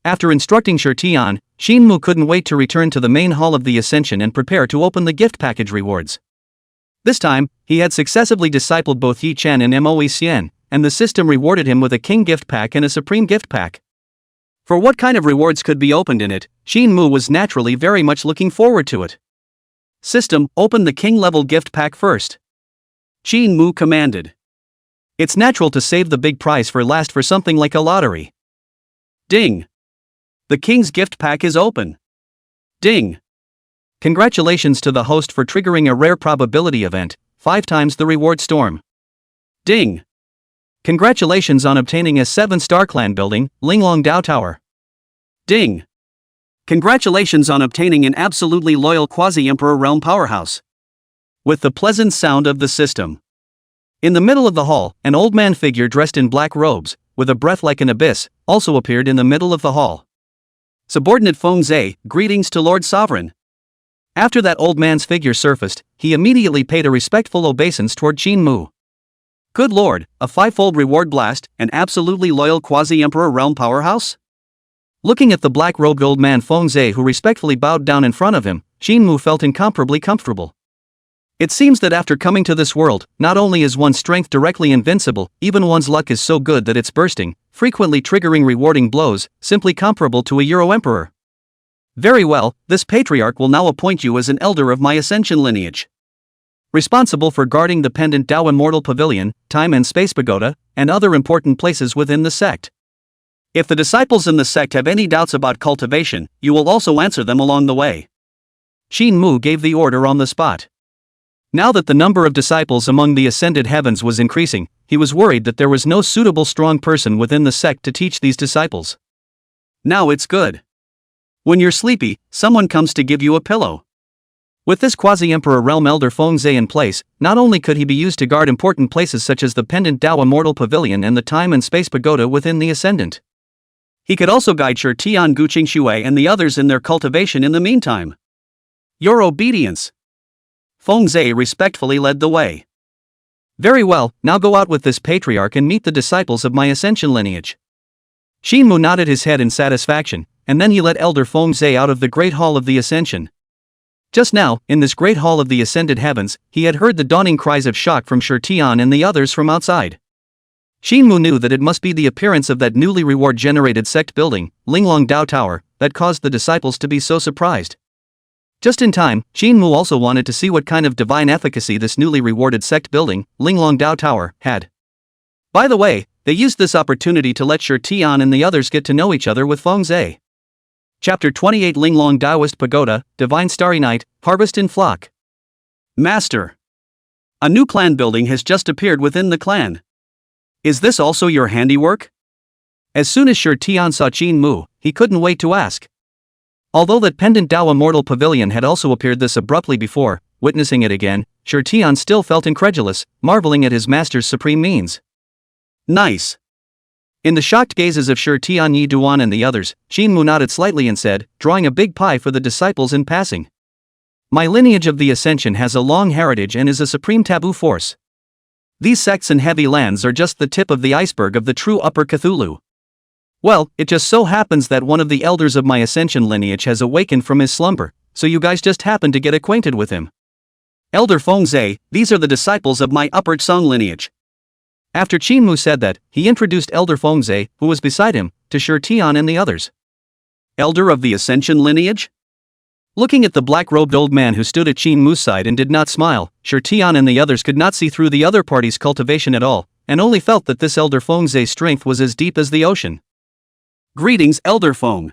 After instructing Shi Tian, Qin Mu couldn't wait to return to the main hall of the Ascension and prepare to open the gift package rewards. This time, he had successively discipled both Yi Chen and Moixian, and the system rewarded him with a king gift pack and a supreme gift pack. For what kind of rewards could be opened in it, Qin Mu was naturally very much looking forward to it. System, open the king level gift pack first. Qin Mu commanded. It's natural to save the big prize for last for something like a lottery. Ding. The king's gift pack is open. Ding. Congratulations to the host for triggering a rare probability event, 5 times the reward storm. Ding. Congratulations on obtaining a 7-star clan building, Linglong Dao Tower. Ding. Congratulations on obtaining an absolutely loyal quasi-emperor realm powerhouse. With the pleasant sound of the system. In the middle of the hall, an old man figure dressed in black robes, with a breath like an abyss, also appeared in the middle of the hall. Subordinate Feng Zhe, greetings to Lord Sovereign. After that old man's figure surfaced, he immediately paid a respectful obeisance toward Qin Mu. Good lord, a 5-fold reward blast, an absolutely loyal quasi-emperor realm powerhouse? Looking at the black-robed old man Feng Zhe who respectfully bowed down in front of him, Qin Mu felt incomparably comfortable. It seems that after coming to this world, not only is one's strength directly invincible, even one's luck is so good that it's bursting, frequently triggering rewarding blows, simply comparable to a Euro emperor. Very well, this patriarch will now appoint you as an elder of my Ascension lineage. Responsible for guarding the pendant Dao Immortal Pavilion, Time and Space Pagoda, and other important places within the sect. If the disciples in the sect have any doubts about cultivation, you will also answer them along the way. Qin Mu gave the order on the spot. Now that the number of disciples among the ascended heavens was increasing, he was worried that there was no suitable strong person within the sect to teach these disciples. Now it's good. When you're sleepy, someone comes to give you a pillow. With this quasi-emperor realm elder Fengzhe in place, not only could he be used to guard important places such as the pendant Dao immortal pavilion and the time and space pagoda within the ascendant, he could also guide Shi Tian Gu Qingxue and the others in their cultivation in the meantime. Your obedience. Fengzhe respectfully led the way. Very well, now go out with this patriarch and meet the disciples of my ascension lineage. Qingmu nodded his head in satisfaction, and then he led Elder Fengzhe out of the great hall of the ascension. Just now, in this great hall of the ascended heavens, he had heard the dawning cries of shock from Shi Tian and the others from outside. Qingmu knew that it must be the appearance of that newly reward-generated sect building, Linglong Dao Tower, that caused the disciples to be so surprised. Just in time, Qingmu also wanted to see what kind of divine efficacy this newly rewarded sect building, Linglong Dao Tower, had. By the way, they used this opportunity to let Shi Tian and the others get to know each other with Fengzhe. Chapter 28 Linglong Daoist Pagoda, Divine Starry Night, Harvest in Flock. Master. A new clan building has just appeared within the clan. Is this also your handiwork? As soon as Shi Tian saw Qingmu, he couldn't wait to ask. Although that pendant Dao immortal pavilion had also appeared this abruptly before, witnessing it again, Shi Tian still felt incredulous, marveling at his master's supreme means. Nice. In the shocked gazes of Shi Tian Yi Duan and the others, Qingmu nodded slightly and said, drawing a big pie for the disciples in passing. My lineage of the Ascension has a long heritage and is a supreme taboo force. These sects and heavy lands are just the tip of the iceberg of the true Upper Cthulhu. Well, it just so happens that one of the elders of my Ascension lineage has awakened from his slumber, so you guys just happened to get acquainted with him. Elder Fengzhe, these are the disciples of my Upper Tsung lineage. After Qingmu said that, he introduced Elder Fengzhe, who was beside him, to Shi Tian and the others. Elder of the Ascension lineage? Looking at the black-robed old man who stood at Qingmu's side and did not smile, Shi Tian and the others could not see through the other party's cultivation at all, and only felt that this Elder Fengze's strength was as deep as the ocean. Greetings, Elder Feng.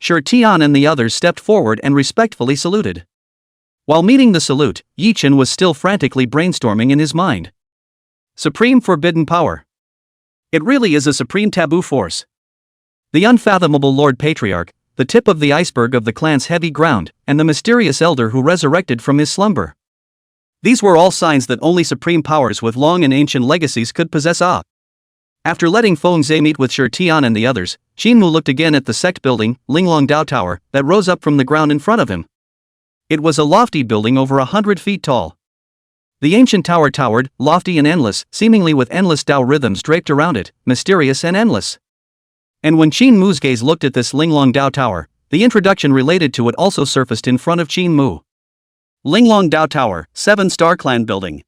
Shi Tian and the others stepped forward and respectfully saluted. While meeting the salute, Yi Chen was still frantically brainstorming in his mind. Supreme forbidden power. It really is a supreme taboo force. The unfathomable Lord Patriarch, the tip of the iceberg of the clan's heavy ground, and the mysterious elder who resurrected from his slumber. These were all signs that only supreme powers with long and ancient legacies could possess awe. After letting Fengzhe meet with Shi Tian and the others, Qingmu looked again at the sect building, Linglong Dao Tower, that rose up from the ground in front of him. It was a lofty building over 100 feet tall. The ancient tower towered, lofty and endless, seemingly with endless Dao rhythms draped around it, mysterious and endless. And when Qingmu's gaze looked at this Linglong Dao Tower, the introduction related to it also surfaced in front of Qingmu. Linglong Dao Tower, 7-star clan building.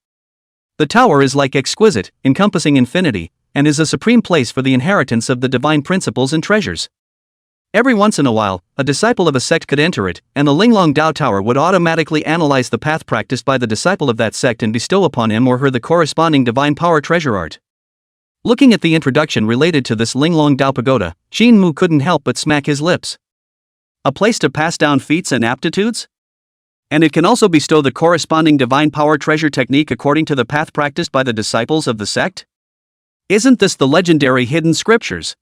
The tower is like exquisite, encompassing infinity, and is a supreme place for the inheritance of the divine principles and treasures. Every once in a while, a disciple of a sect could enter it, and the Linglong Dao Tower would automatically analyze the path practiced by the disciple of that sect and bestow upon him or her the corresponding divine power treasure art. Looking at the introduction related to this Linglong Dao Pagoda, Qingmu couldn't help but smack his lips. A place to pass down feats and aptitudes? And it can also bestow the corresponding divine power treasure technique according to the path practiced by the disciples of the sect? Isn't this the legendary hidden scriptures?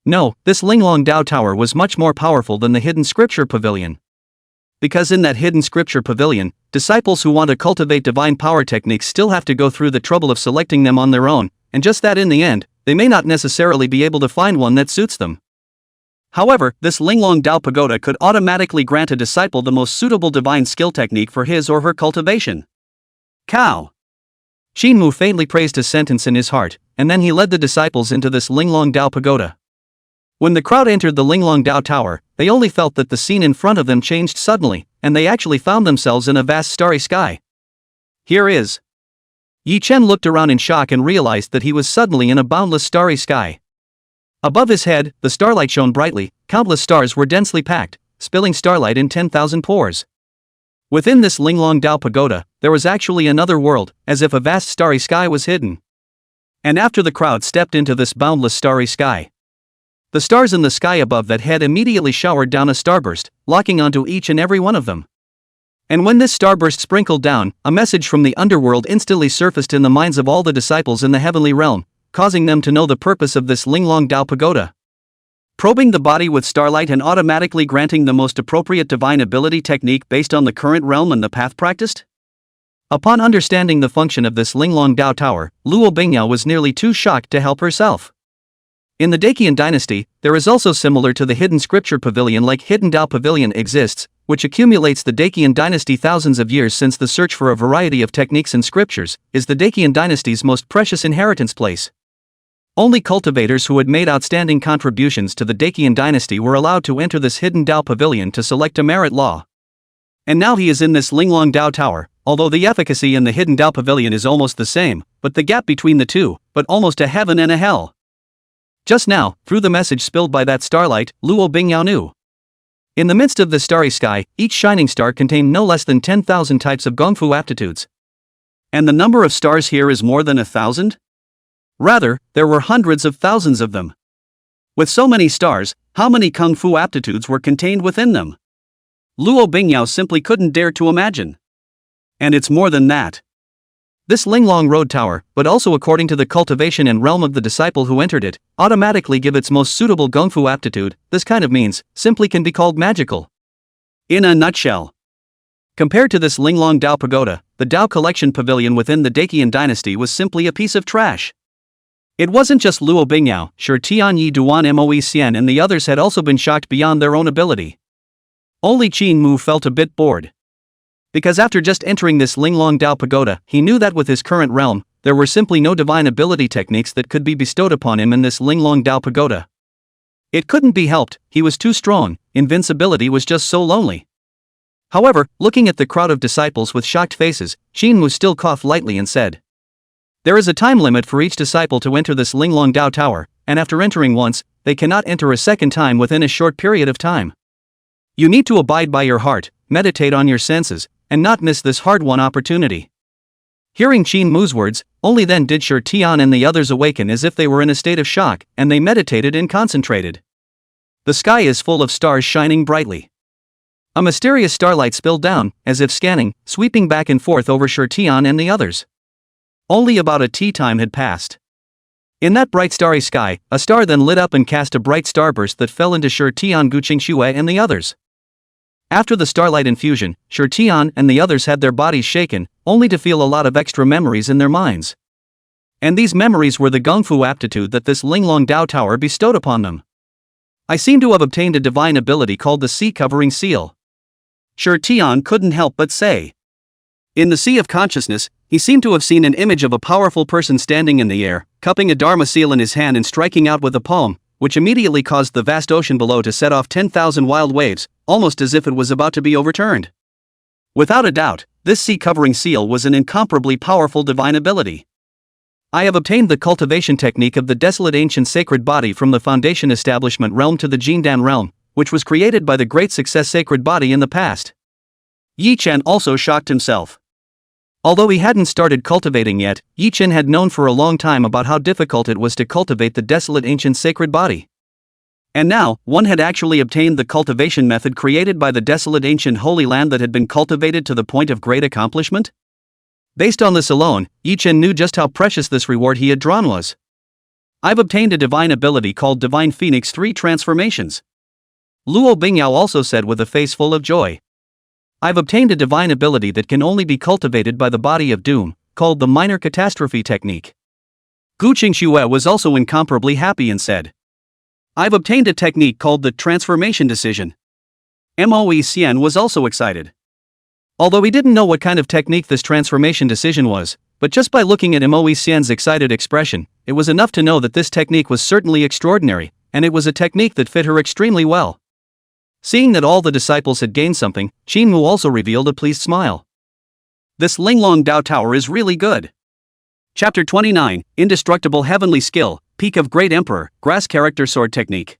No, this Linglong Dao Tower was much more powerful than the hidden scripture pavilion. Because in that hidden scripture pavilion, disciples who want to cultivate divine power techniques still have to go through the trouble of selecting them on their own, and just that in the end, they may not necessarily be able to find one that suits them. However, this Linglong Dao Pagoda could automatically grant a disciple the most suitable divine skill technique for his or her cultivation. Cow. Qingmu faintly praised a sentence in his heart, and then he led the disciples into this Linglong Dao Pagoda. When the crowd entered the Linglong Dao Tower, they only felt that the scene in front of them changed suddenly, and they actually found themselves in a vast starry sky. Here is. Yi Chen looked around in shock and realized that he was suddenly in a boundless starry sky. Above his head, the starlight shone brightly, countless stars were densely packed, spilling starlight in 10,000 pores. Within this Linglong Dao Pagoda, there was actually another world, as if a vast starry sky was hidden. And after the crowd stepped into this boundless starry sky, the stars in the sky above that head immediately showered down a starburst, locking onto each and every one of them. And when this starburst sprinkled down, a message from the underworld instantly surfaced in the minds of all the disciples in the heavenly realm, causing them to know the purpose of this Linglong Dao Pagoda. probing the body with starlight and automatically granting the most appropriate divine ability technique based on the current realm and the path practiced? Upon understanding the function of this Linglong Dao Tower, Luo Bingyao was nearly too shocked to help herself. In the Dacian dynasty, there is also similar to the hidden scripture pavilion like hidden Dao pavilion exists, which accumulates the Dacian dynasty thousands of years since the search for a variety of techniques and scriptures is the Dacian dynasty's most precious inheritance place. Only cultivators who had made outstanding contributions to the Dacian dynasty were allowed to enter this hidden Dao pavilion to select a merit law. And now he is in this Linglong Dao Tower, although the efficacy in the hidden Dao pavilion is almost the same, but the gap between the two, but almost a heaven and a hell. Just now, through the message spilled by that starlight, Luo Bingyao knew. In the midst of the starry sky, each shining star contained no less than 10,000 types of Gongfu aptitudes. And the number of stars here is more than 1,000? Rather, there were hundreds of thousands of them. With so many stars, how many Kung Fu aptitudes were contained within them? Luo Bingyao simply couldn't dare to imagine. And it's more than that. This Linglong Road Tower, but also according to the cultivation and realm of the disciple who entered it, automatically give its most suitable Gongfu aptitude. This kind of means, simply can be called magical. In a nutshell. Compared to this Linglong Dao Pagoda, the Dao Collection Pavilion within the Dacian dynasty was simply a piece of trash. It wasn't just Luo Bingyao, Shi Tianyi Duan Moe Xian and the others had also been shocked beyond their own ability. Only Qingxue felt a bit bored. Because after just entering this Linglong Dao Pagoda, he knew that with his current realm, there were simply no divine ability techniques that could be bestowed upon him in this Linglong Dao Pagoda. It couldn't be helped, he was too strong, invincibility was just so lonely. However, looking at the crowd of disciples with shocked faces, Qingxue still coughed lightly and said, "There is a time limit for each disciple to enter this Linglong Dao Tower, and after entering once, they cannot enter a second time within a short period of time. You need to abide by your heart, meditate on your senses, and not miss this hard-won opportunity." Hearing Qingxue's words, only then did Shi Tian and the others awaken as if they were in a state of shock, and they meditated and concentrated. The sky is full of stars shining brightly. A mysterious starlight spilled down, as if scanning, sweeping back and forth over Shi Tian and the others. Only about a tea time had passed. In that bright starry sky, a star then lit up and cast a bright starburst that fell into Shi Tian, Qingxue and the others. After the starlight infusion, Shi Tian and the others had their bodies shaken, only to feel a lot of extra memories in their minds. And these memories were the Gongfu aptitude that this Linglong Dao Tower bestowed upon them. "I seem to have obtained a divine ability called the Sea Covering Seal," Shi Tian couldn't help but say. In the sea of consciousness, he seemed to have seen an image of a powerful person standing in the air, cupping a Dharma seal in his hand and striking out with a palm, which immediately caused the vast ocean below to set off 10,000 wild waves, almost as if it was about to be overturned. Without a doubt, this sea-covering seal was an incomparably powerful divine ability. "I have obtained the cultivation technique of the desolate ancient sacred body from the foundation establishment realm to the Jindan realm, which was created by the great success sacred body in the past." Yi Chen also shocked himself. Although he hadn't started cultivating yet, Yi Chen had known for a long time about how difficult it was to cultivate the desolate ancient sacred body. And now, one had actually obtained the cultivation method created by the desolate ancient holy land that had been cultivated to the point of great accomplishment? Based on this alone, Yi Chen knew just how precious this reward he had drawn was. "I've obtained a divine ability called Divine Phoenix 3 Transformations," Luo Bingyao also said with a face full of joy. "I've obtained a divine ability that can only be cultivated by the body of doom, called the minor catastrophe technique." Qingxue was also incomparably happy and said, "I've obtained a technique called the transformation decision." Moe Xian was also excited. Although he didn't know what kind of technique this transformation decision was, but just by looking at Moe Xian's excited expression, it was enough to know that this technique was certainly extraordinary, and it was a technique that fit her extremely well. Seeing that all the disciples had gained something, Qingxue also revealed a pleased smile. "This Linglong Dao Tower is really good." Chapter 29, Indestructible Heavenly Skill, Peak of Great Emperor, Grass Character Sword Technique.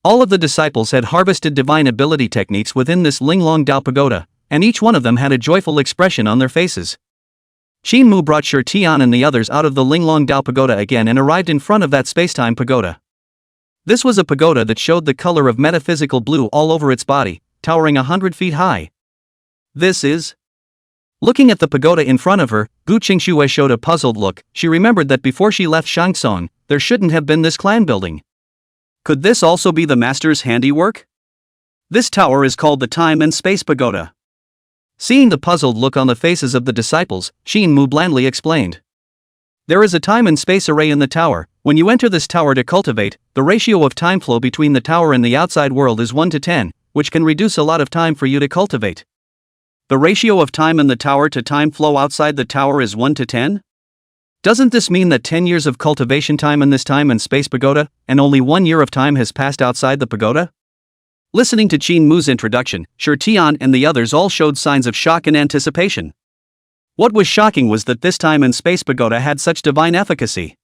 All of the disciples had harvested divine ability techniques within this Linglong Dao Pagoda, and each one of them had a joyful expression on their faces. Qingxue brought Shi Tian and the others out of the Linglong Dao Pagoda again and arrived in front of that spacetime pagoda. This was a pagoda that showed the color of metaphysical blue all over its body, towering 100 feet high. "This is..." Looking at the pagoda in front of her, Qingxue showed a puzzled look. She remembered that before she left Shangtsong, there shouldn't have been this clan building. Could this also be the master's handiwork? This tower is called the Time and Space Pagoda. Seeing the puzzled look on the faces of the disciples, Qingxue blandly explained. There is a time and space array in the tower. When you enter this tower to cultivate, the ratio of time flow between the tower and the outside world is 1 to 10, which can reduce a lot of time for you to cultivate. The ratio of time in the tower to time flow outside the tower is 1 to 10? Doesn't this mean that 10 years of cultivation time in this time and space pagoda, and only 1 year of time has passed outside the pagoda? Listening to Qingxue's introduction, Tian and the others all showed signs of shock and anticipation. What was shocking was that this time and space pagoda had such divine efficacy.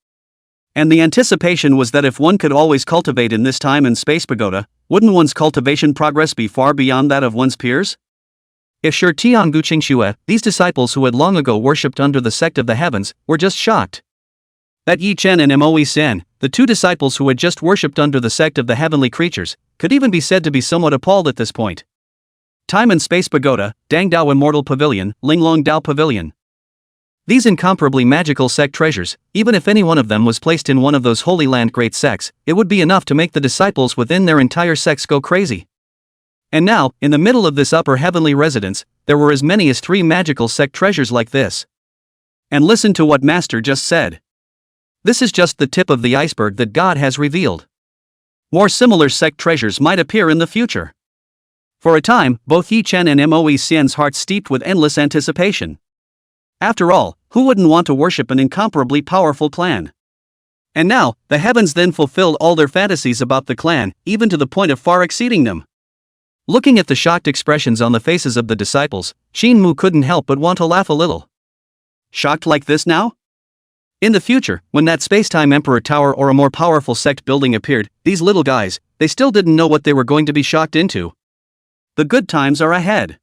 And the anticipation was that if one could always cultivate in this time and space pagoda, wouldn't one's cultivation progress be far beyond that of one's peers? If Tian Qingxue, these disciples who had long ago worshipped under the sect of the heavens, were just shocked. That Yi Chen and Moe Sen, the two disciples who had just worshipped under the sect of the heavenly creatures, could even be said to be somewhat appalled at this point. Time and Space Pagoda, Dang Dao Immortal Pavilion, Linglong Dao Pavilion. These incomparably magical sect treasures, even if any one of them was placed in one of those Holy Land great sects, it would be enough to make the disciples within their entire sects go crazy. And now, in the middle of this upper heavenly residence, there were as many as 3 magical sect treasures like this. And listen to what Master just said. This is just the tip of the iceberg that God has revealed. More similar sect treasures might appear in the future. For a time, both Yi Chen and Moe Xian's hearts steeped with endless anticipation. After all, who wouldn't want to worship an incomparably powerful clan? And now, the heavens then fulfilled all their fantasies about the clan, even to the point of far exceeding them. Looking at the shocked expressions on the faces of the disciples, Qingxue couldn't help but want to laugh a little. Shocked like this now? In the future, when that space-time emperor tower or a more powerful sect building appeared, these little guys, they still didn't know what they were going to be shocked into. The good times are ahead.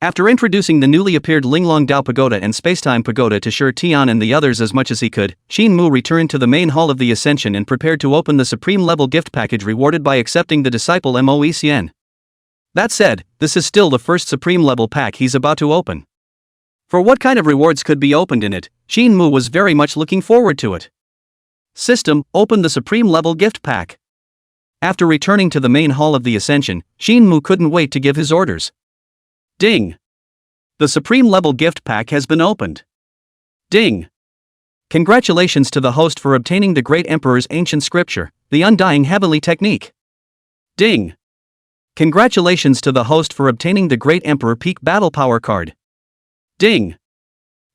After introducing the newly appeared Linglong Dao Pagoda and Spacetime Pagoda to Tian and the others as much as he could, Qingxue returned to the main hall of the Ascension and prepared to open the supreme-level gift package rewarded by accepting the disciple Moe Xian. That said, this is still the first supreme-level pack he's about to open. For what kind of rewards could be opened in it, Qingxue was very much looking forward to it. System, open the supreme-level gift pack. After returning to the main hall of the Ascension, Qingxue couldn't wait to give his orders. Ding! The supreme-level gift pack has been opened. Ding! Congratulations to the host for obtaining the Great Emperor's ancient scripture, the Undying Heavenly Technique. Ding! Congratulations to the host for obtaining the Great Emperor Peak Battle Power card. Ding!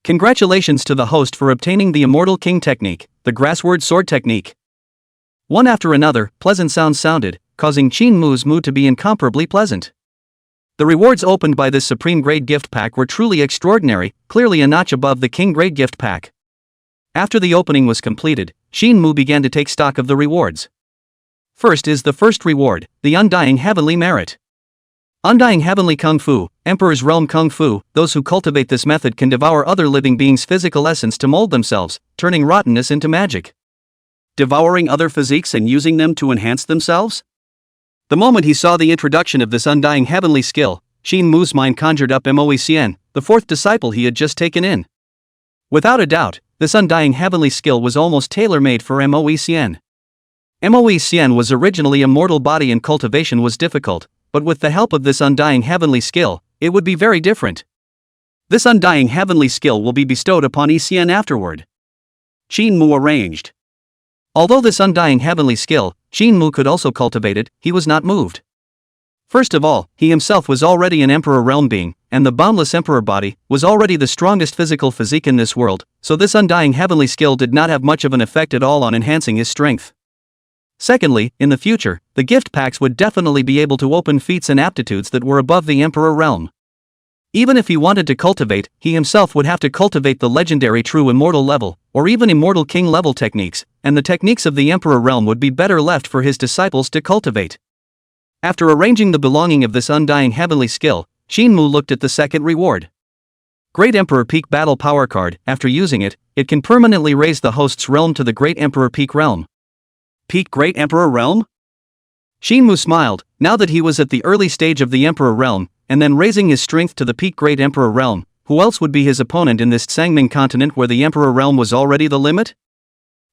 Congratulations to the host for obtaining the Immortal King Technique, the Grassword Sword Technique. One after another, pleasant sounds sounded, causing Qingxue's mood to be incomparably pleasant. The rewards opened by this Supreme Grade Gift Pack were truly extraordinary, clearly a notch above the King Grade Gift Pack. After the opening was completed, Qingxue began to take stock of the rewards. First is the first reward, the Undying Heavenly Merit. Undying Heavenly Kung Fu, Emperor's Realm Kung Fu. Those who cultivate this method can devour other living beings' physical essence to mold themselves, turning rottenness into magic. Devouring other physiques and using them to enhance themselves? The moment he saw the introduction of this undying heavenly skill, Qingxue's mind conjured up Moe Xian, the 4th disciple he had just taken in. Without a doubt, this undying heavenly skill was almost tailor-made for Moe Xian. Moe Xian was originally a mortal body and cultivation was difficult, but with the help of this undying heavenly skill, it would be very different. This undying heavenly skill will be bestowed upon Xian afterward. Qingxue arranged. Although this undying heavenly skill, Qingxue could also cultivate it, he was not moved. First of all, he himself was already an Emperor Realm being, and the boundless Emperor body was already the strongest physical physique in this world, so this undying heavenly skill did not have much of an effect at all on enhancing his strength. Secondly, in the future, the gift packs would definitely be able to open feats and aptitudes that were above the Emperor Realm. Even if he wanted to cultivate, he himself would have to cultivate the legendary true immortal level, or even immortal king level techniques, and the techniques of the Emperor Realm would be better left for his disciples to cultivate. After arranging the belonging of this undying heavenly skill, Qingxue looked at the second reward. Great Emperor Peak Battle Power card. After using it, it can permanently raise the host's realm to the Great Emperor Peak realm. Peak Great Emperor Realm? Qingxue smiled, now that he was at the early stage of the Emperor Realm, and then raising his strength to the Peak Great Emperor Realm. Who else would be his opponent in this Sangming continent where the Emperor Realm was already the limit?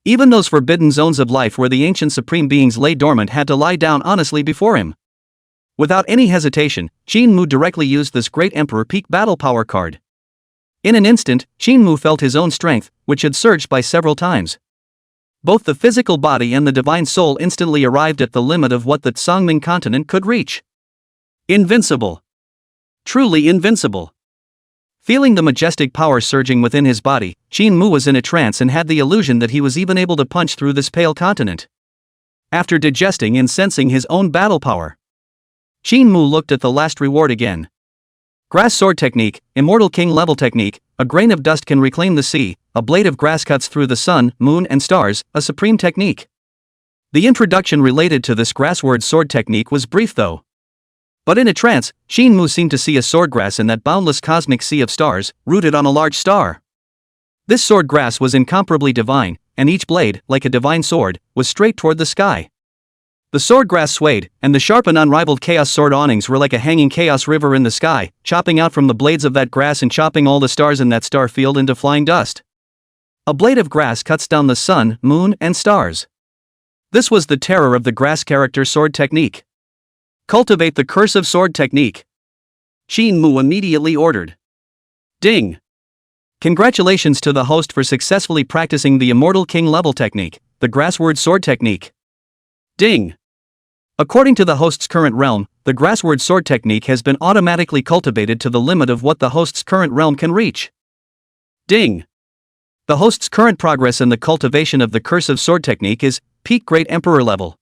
Even those forbidden zones of life where the ancient supreme beings lay dormant had to lie down honestly before him. Without any hesitation, Qingxue directly used this Great Emperor Peak Battle Power card. In an instant, Qingxue felt his own strength, which had surged by several times. Both the physical body and the divine soul instantly arrived at the limit of what the Tsangming continent could reach. Invincible. Truly invincible. Feeling the majestic power surging within his body, Qingxue was in a trance and had the illusion that he was even able to punch through this pale continent. After digesting and sensing his own battle power, Qingxue looked at the last reward again. Grass sword technique, immortal king level technique, a grain of dust can reclaim the sea, a blade of grass cuts through the sun, moon and stars, a supreme technique. The introduction related to this grassword sword technique was brief though. But in a trance, Qingxue seemed to see a swordgrass in that boundless cosmic sea of stars, rooted on a large star. This swordgrass was incomparably divine, and each blade, like a divine sword, was straight toward the sky. The swordgrass swayed, and the sharp and unrivaled chaos sword awnings were like a hanging chaos river in the sky, chopping out from the blades of that grass and chopping all the stars in that star field into flying dust. A blade of grass cuts down the sun, moon, and stars. This was the terror of the grass character sword technique. Cultivate the cursive sword technique. Qingxue immediately ordered. Ding! Congratulations to the host for successfully practicing the immortal king level technique, the grassword sword technique. Ding! According to the host's current realm, the grassword sword technique has been automatically cultivated to the limit of what the host's current realm can reach. Ding! The host's current progress in the cultivation of the cursive sword technique is peak Great Emperor level.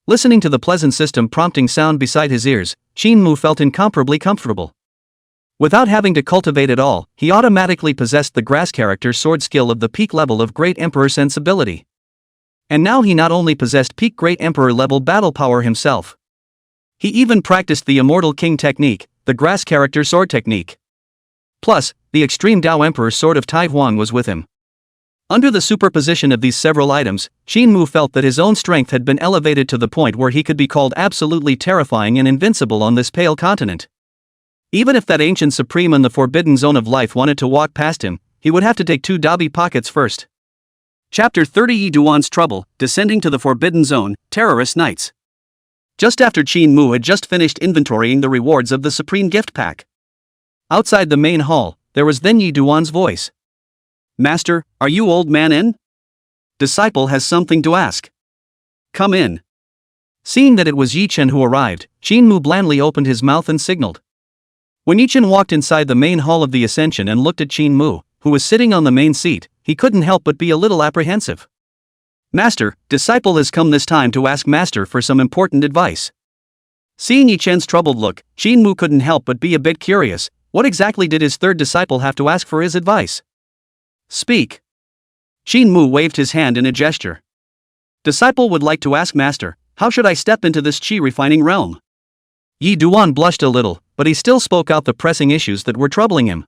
Listening to the pleasant system prompting sound beside his ears, Qingxue felt incomparably comfortable. Without having to cultivate it all, he automatically possessed the grass character sword skill of the peak level of Great Emperor sensibility. And now he not only possessed peak Great Emperor level battle power himself. He even practiced the Immortal King technique, the grass character sword technique. Plus, the extreme Tao Emperor sword of Taihuang was with him. Under the superposition of these several items, Qingxue felt that his own strength had been elevated to the point where he could be called absolutely terrifying and invincible on this pale continent. Even if that ancient supreme in the forbidden zone of life wanted to walk past him, he would have to take 2 Dabi pockets first. Chapter 30 Yi Duan's Trouble, Descending to the Forbidden Zone, Terrorist Knights. Just after Qingxue had just finished inventorying the rewards of the Supreme Gift Pack. Outside the main hall, there was then Yi Duan's voice. Master, are you old man in? Disciple has something to ask. Come in. Seeing that it was Yi Chen who arrived, Qingxue blandly opened his mouth and signaled. When Yi Chen walked inside the main hall of the Ascension and looked at Qingxue, who was sitting on the main seat, he couldn't help but be a little apprehensive. Master, disciple has come this time to ask Master for some important advice. Seeing Yi Chen's troubled look, Qingxue couldn't help but be a bit curious. What exactly did his third disciple have to ask for his advice? Speak. Qingxue waved his hand in a gesture. Disciple would like to ask Master, how should I step into this qi refining realm? Yi Duan blushed a little, but he still spoke out the pressing issues that were troubling him.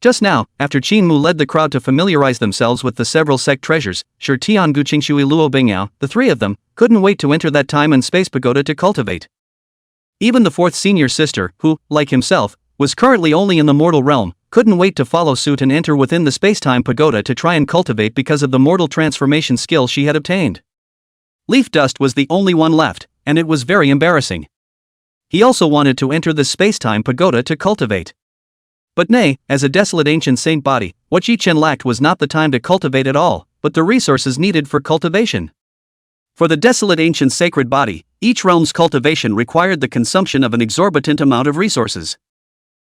Just now, after Qingxue led the crowd to familiarize themselves with the several sect treasures, Shi Tian Gu Qingxue Luo Bingyao, the 3 of them, couldn't wait to enter that time and space pagoda to cultivate. Even the 4th senior sister, who, like himself, was currently only in the mortal realm, couldn't wait to follow suit and enter within the space-time pagoda to try and cultivate because of the mortal transformation skill she had obtained. Leaf Dust was the only one left, and it was very embarrassing. He also wanted to enter the space-time pagoda to cultivate. But nay, as a desolate ancient saint body, what Yi Chen lacked was not the time to cultivate at all, but the resources needed for cultivation. For the desolate ancient sacred body, each realm's cultivation required the consumption of an exorbitant amount of resources.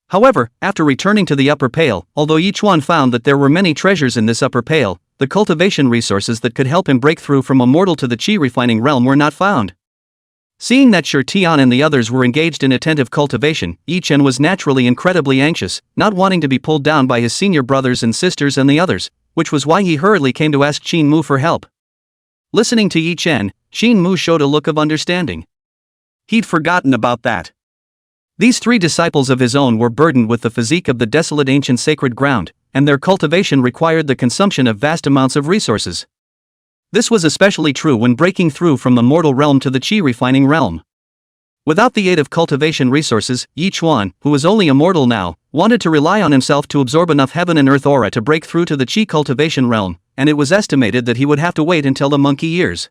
However, after returning to the upper pale, although Yi Chuan found that there were many treasures in this upper pale, the cultivation resources that could help him break through from a mortal to the qi refining realm were not found. Seeing that Shi Tian and the others were engaged in attentive cultivation, Yi Chen was naturally incredibly anxious, not wanting to be pulled down by his senior brothers and sisters and the others, which was why he hurriedly came to ask Qingxue for help. Listening to Yi Chen, Qingxue showed a look of understanding. He'd forgotten about that. These 3 disciples of his own were burdened with the physique of the desolate ancient sacred ground, and their cultivation required the consumption of vast amounts of resources. This was especially true when breaking through from the mortal realm to the qi refining realm. Without the aid of cultivation resources, Yi Chuan, who was only immortal now, wanted to rely on himself to absorb enough heaven and earth aura to break through to the qi cultivation realm, and it was estimated that he would have to wait until the monkey years.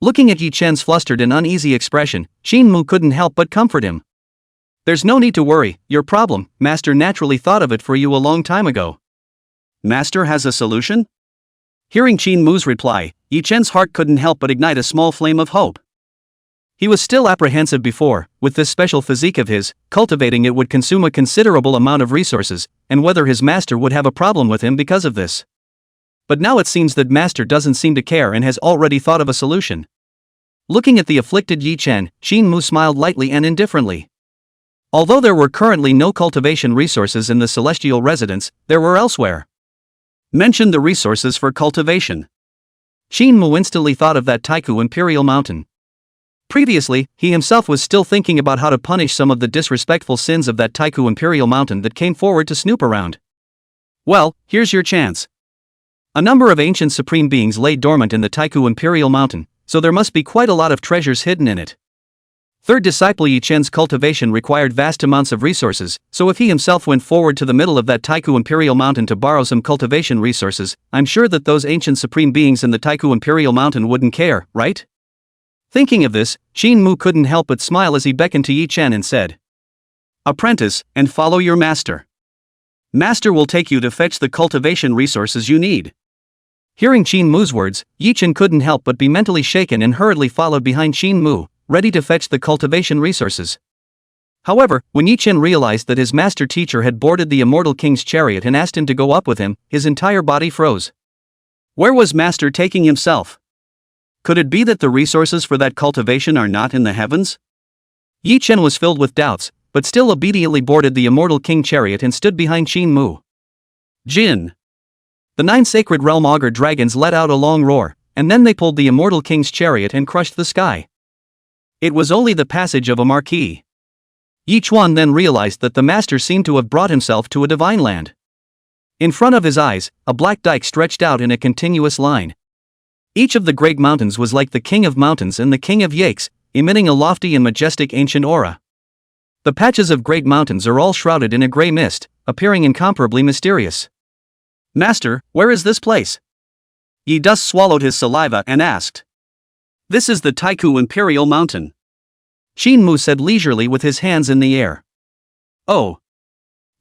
Looking at Yi Chen's flustered and uneasy expression, Qingxue couldn't help but comfort him. "There's no need to worry, your problem, Master naturally thought of it for you a long time ago." Master has a solution? Hearing Qingxue's reply, Yi Chen's heart couldn't help but ignite a small flame of hope. He was still apprehensive before. With this special physique of his, cultivating it would consume a considerable amount of resources, and whether his master would have a problem with him because of this. But now it seems that master doesn't seem to care and has already thought of a solution. Looking at the afflicted Yi Chen, Qingxue smiled lightly and indifferently. Although there were currently no cultivation resources in the celestial residence, there were elsewhere. Mention the resources for cultivation. Qingxue instantly thought of that Taihu Imperial Mountain. Previously, he himself was still thinking about how to punish some of the disrespectful sins of that Taihu Imperial Mountain that came forward to snoop around. Well, here's your chance. A number of ancient supreme beings lay dormant in the Taihu Imperial Mountain, so there must be quite a lot of treasures hidden in it. Third disciple Yi Chen's cultivation required vast amounts of resources, so if he himself went forward to the middle of that Taihu Imperial Mountain to borrow some cultivation resources, I'm sure that those ancient supreme beings in the Taihu Imperial Mountain wouldn't care, right? Thinking of this, Qingxue couldn't help but smile as he beckoned to Yi Chen and said, "Apprentice, and follow your master. Master will take you to fetch the cultivation resources you need." Hearing Qingxue's words, Yi Chen couldn't help but be mentally shaken and hurriedly followed behind Qingxue, ready to fetch the cultivation resources. However, when Yi Chen realized that his master teacher had boarded the immortal king's chariot and asked him to go up with him, his entire body froze. Where was master taking himself? Could it be that the resources for that cultivation are not in the heavens? Yi Chen was filled with doubts, but still obediently boarded the immortal king chariot and stood behind Qingxue. Jin. The 9 sacred realm augur dragons let out a long roar, and then they pulled the immortal king's chariot and crushed the sky. It was only the passage of a marquee. Yi Chuan then realized that the master seemed to have brought himself to a divine land. In front of his eyes, a black dike stretched out in a continuous line. Each of the great mountains was like the king of mountains and the king of yakes, emitting a lofty and majestic ancient aura. The patches of great mountains are all shrouded in a gray mist, appearing incomparably mysterious. Master, where is this place? Yi thus swallowed his saliva and asked. This is the Taihu Imperial Mountain. Qingxue said leisurely with his hands in the air. Oh.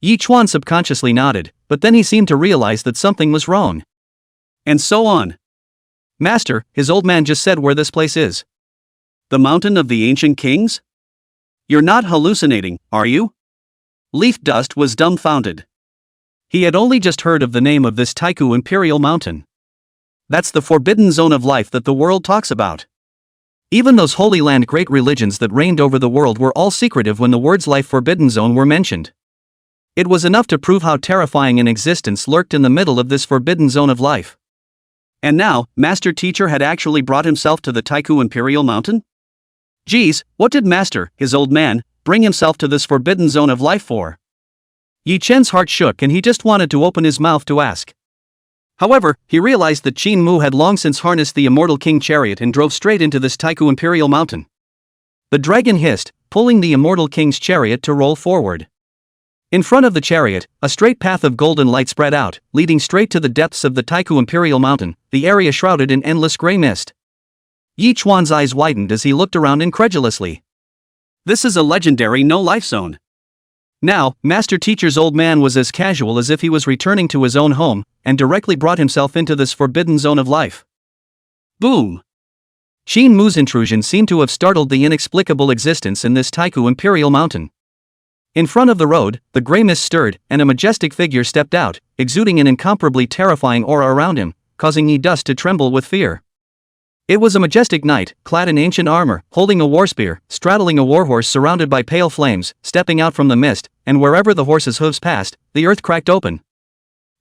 Yi Chuan subconsciously nodded, but then he seemed to realize that something was wrong. And so on. Master, his old man just said where this place is. The mountain of the ancient kings? You're not hallucinating, are you? Leaf Dust was dumbfounded. He had only just heard of the name of this Taihu Imperial Mountain. That's the forbidden zone of life that the world talks about. Even those Holy Land great religions that reigned over the world were all secretive when the words life forbidden zone were mentioned. It was enough to prove how terrifying an existence lurked in the middle of this forbidden zone of life. And now, Master Teacher had actually brought himself to the Taihu Imperial Mountain? Geez, what did Master, his old man, bring himself to this forbidden zone of life for? Yi Chen's heart shook and he just wanted to open his mouth to ask. However, he realized that Qingxue had long since harnessed the immortal king chariot and drove straight into this Taihu Imperial Mountain. The dragon hissed, pulling the immortal king's chariot to roll forward. In front of the chariot, a straight path of golden light spread out, leading straight to the depths of the Taihu Imperial Mountain, the area shrouded in endless gray mist. Yi Chuan's eyes widened as he looked around incredulously. This is a legendary no-life zone. Now, Master Teacher's old man was as casual as if he was returning to his own home, and directly brought himself into this forbidden zone of life. Boom! Qingxue's intrusion seemed to have startled the inexplicable existence in this Taihu Imperial Mountain. In front of the road, the gray mist stirred, and a majestic figure stepped out, exuding an incomparably terrifying aura around him, causing Yi Dust to tremble with fear. It was a majestic knight, clad in ancient armor, holding a war spear, straddling a warhorse surrounded by pale flames, stepping out from the mist, and wherever the horse's hooves passed, the earth cracked open.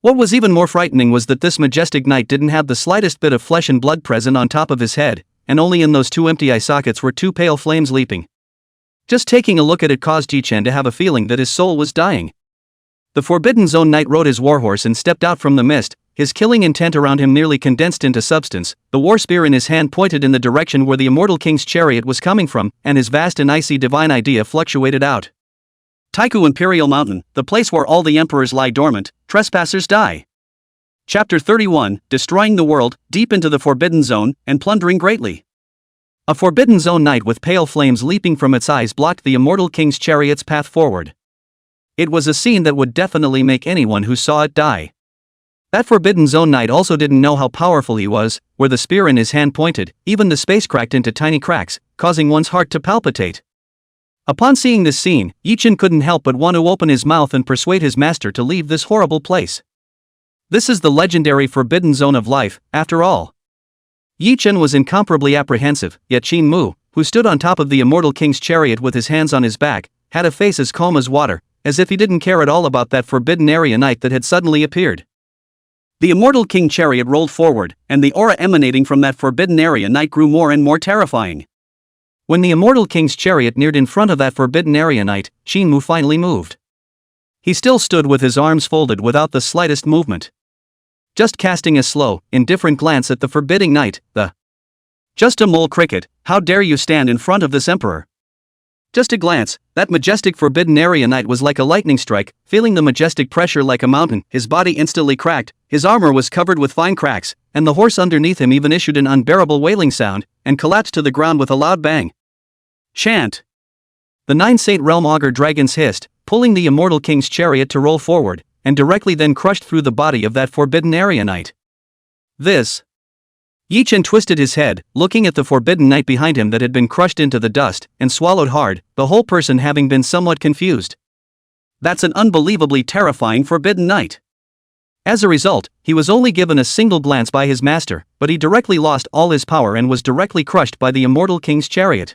What was even more frightening was that this majestic knight didn't have the slightest bit of flesh and blood present on top of his head, and only in those 2 empty eye sockets were 2 pale flames leaping. Just taking a look at it caused Yi Chen to have a feeling that his soul was dying. The Forbidden Zone Knight rode his warhorse and stepped out from the mist, his killing intent around him nearly condensed into substance, the war spear in his hand pointed in the direction where the immortal king's chariot was coming from, and his vast and icy divine idea fluctuated out. Taihu Imperial Mountain, the place where all the emperors lie dormant, trespassers die. Chapter 31, Destroying the World, Deep into the Forbidden Zone, and Plundering Greatly. A Forbidden Zone night with pale flames leaping from its eyes blocked the immortal king's chariot's path forward. It was a scene that would definitely make anyone who saw it die. That Forbidden Zone knight also didn't know how powerful he was. Where the spear in his hand pointed, even the space cracked into tiny cracks, causing one's heart to palpitate. Upon seeing this scene, Yichen couldn't help but want to open his mouth and persuade his master to leave this horrible place. This is the legendary Forbidden Zone of life, after all. Yichen was incomparably apprehensive, yet Qingxue, who stood on top of the immortal king's chariot with his hands on his back, had a face as calm as water, as if he didn't care at all about that forbidden area knight that had suddenly appeared. The immortal king chariot rolled forward, and the aura emanating from that forbidden area knight grew more and more terrifying. When the immortal king's chariot neared in front of that forbidden area knight, Qingxue finally moved. He still stood with his arms folded without the slightest movement. Just casting a slow, indifferent glance at the forbidding knight, Just a mole cricket, how dare you stand in front of this emperor? Just a glance, that majestic forbidden area knight was like a lightning strike, feeling the majestic pressure like a mountain, his body instantly cracked, his armor was covered with fine cracks, and the horse underneath him even issued an unbearable wailing sound, and collapsed to the ground with a loud bang. Chant! The 9 Saint Realm Augur dragons hissed, pulling the immortal king's chariot to roll forward, and directly then crushed through the body of that forbidden area knight. This. Yichen twisted his head, looking at the forbidden knight behind him that had been crushed into the dust, and swallowed hard, the whole person having been somewhat confused. That's an unbelievably terrifying forbidden knight. As a result, he was only given a single glance by his master, but he directly lost all his power and was directly crushed by the immortal king's chariot.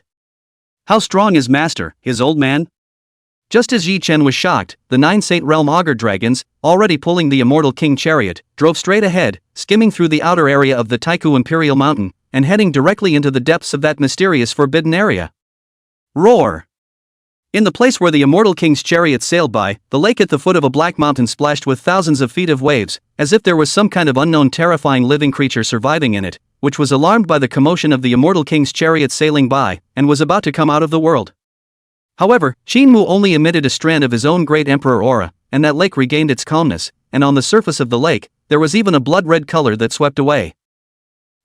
How strong is master, his old man? Just as Yichen was shocked, the 9 Saint Realm Augur dragons, already pulling the immortal king chariot, drove straight ahead, skimming through the outer area of the Taihu Imperial Mountain, and heading directly into the depths of that mysterious forbidden area. Roar! In the place where the immortal king's chariot sailed by, the lake at the foot of a black mountain splashed with thousands of feet of waves, as if there was some kind of unknown terrifying living creature surviving in it, which was alarmed by the commotion of the immortal king's chariot sailing by, and was about to come out of the world. However, Qingxue only emitted a strand of his own great emperor aura, and that lake regained its calmness, and on the surface of the lake, there was even a blood-red color that swept away.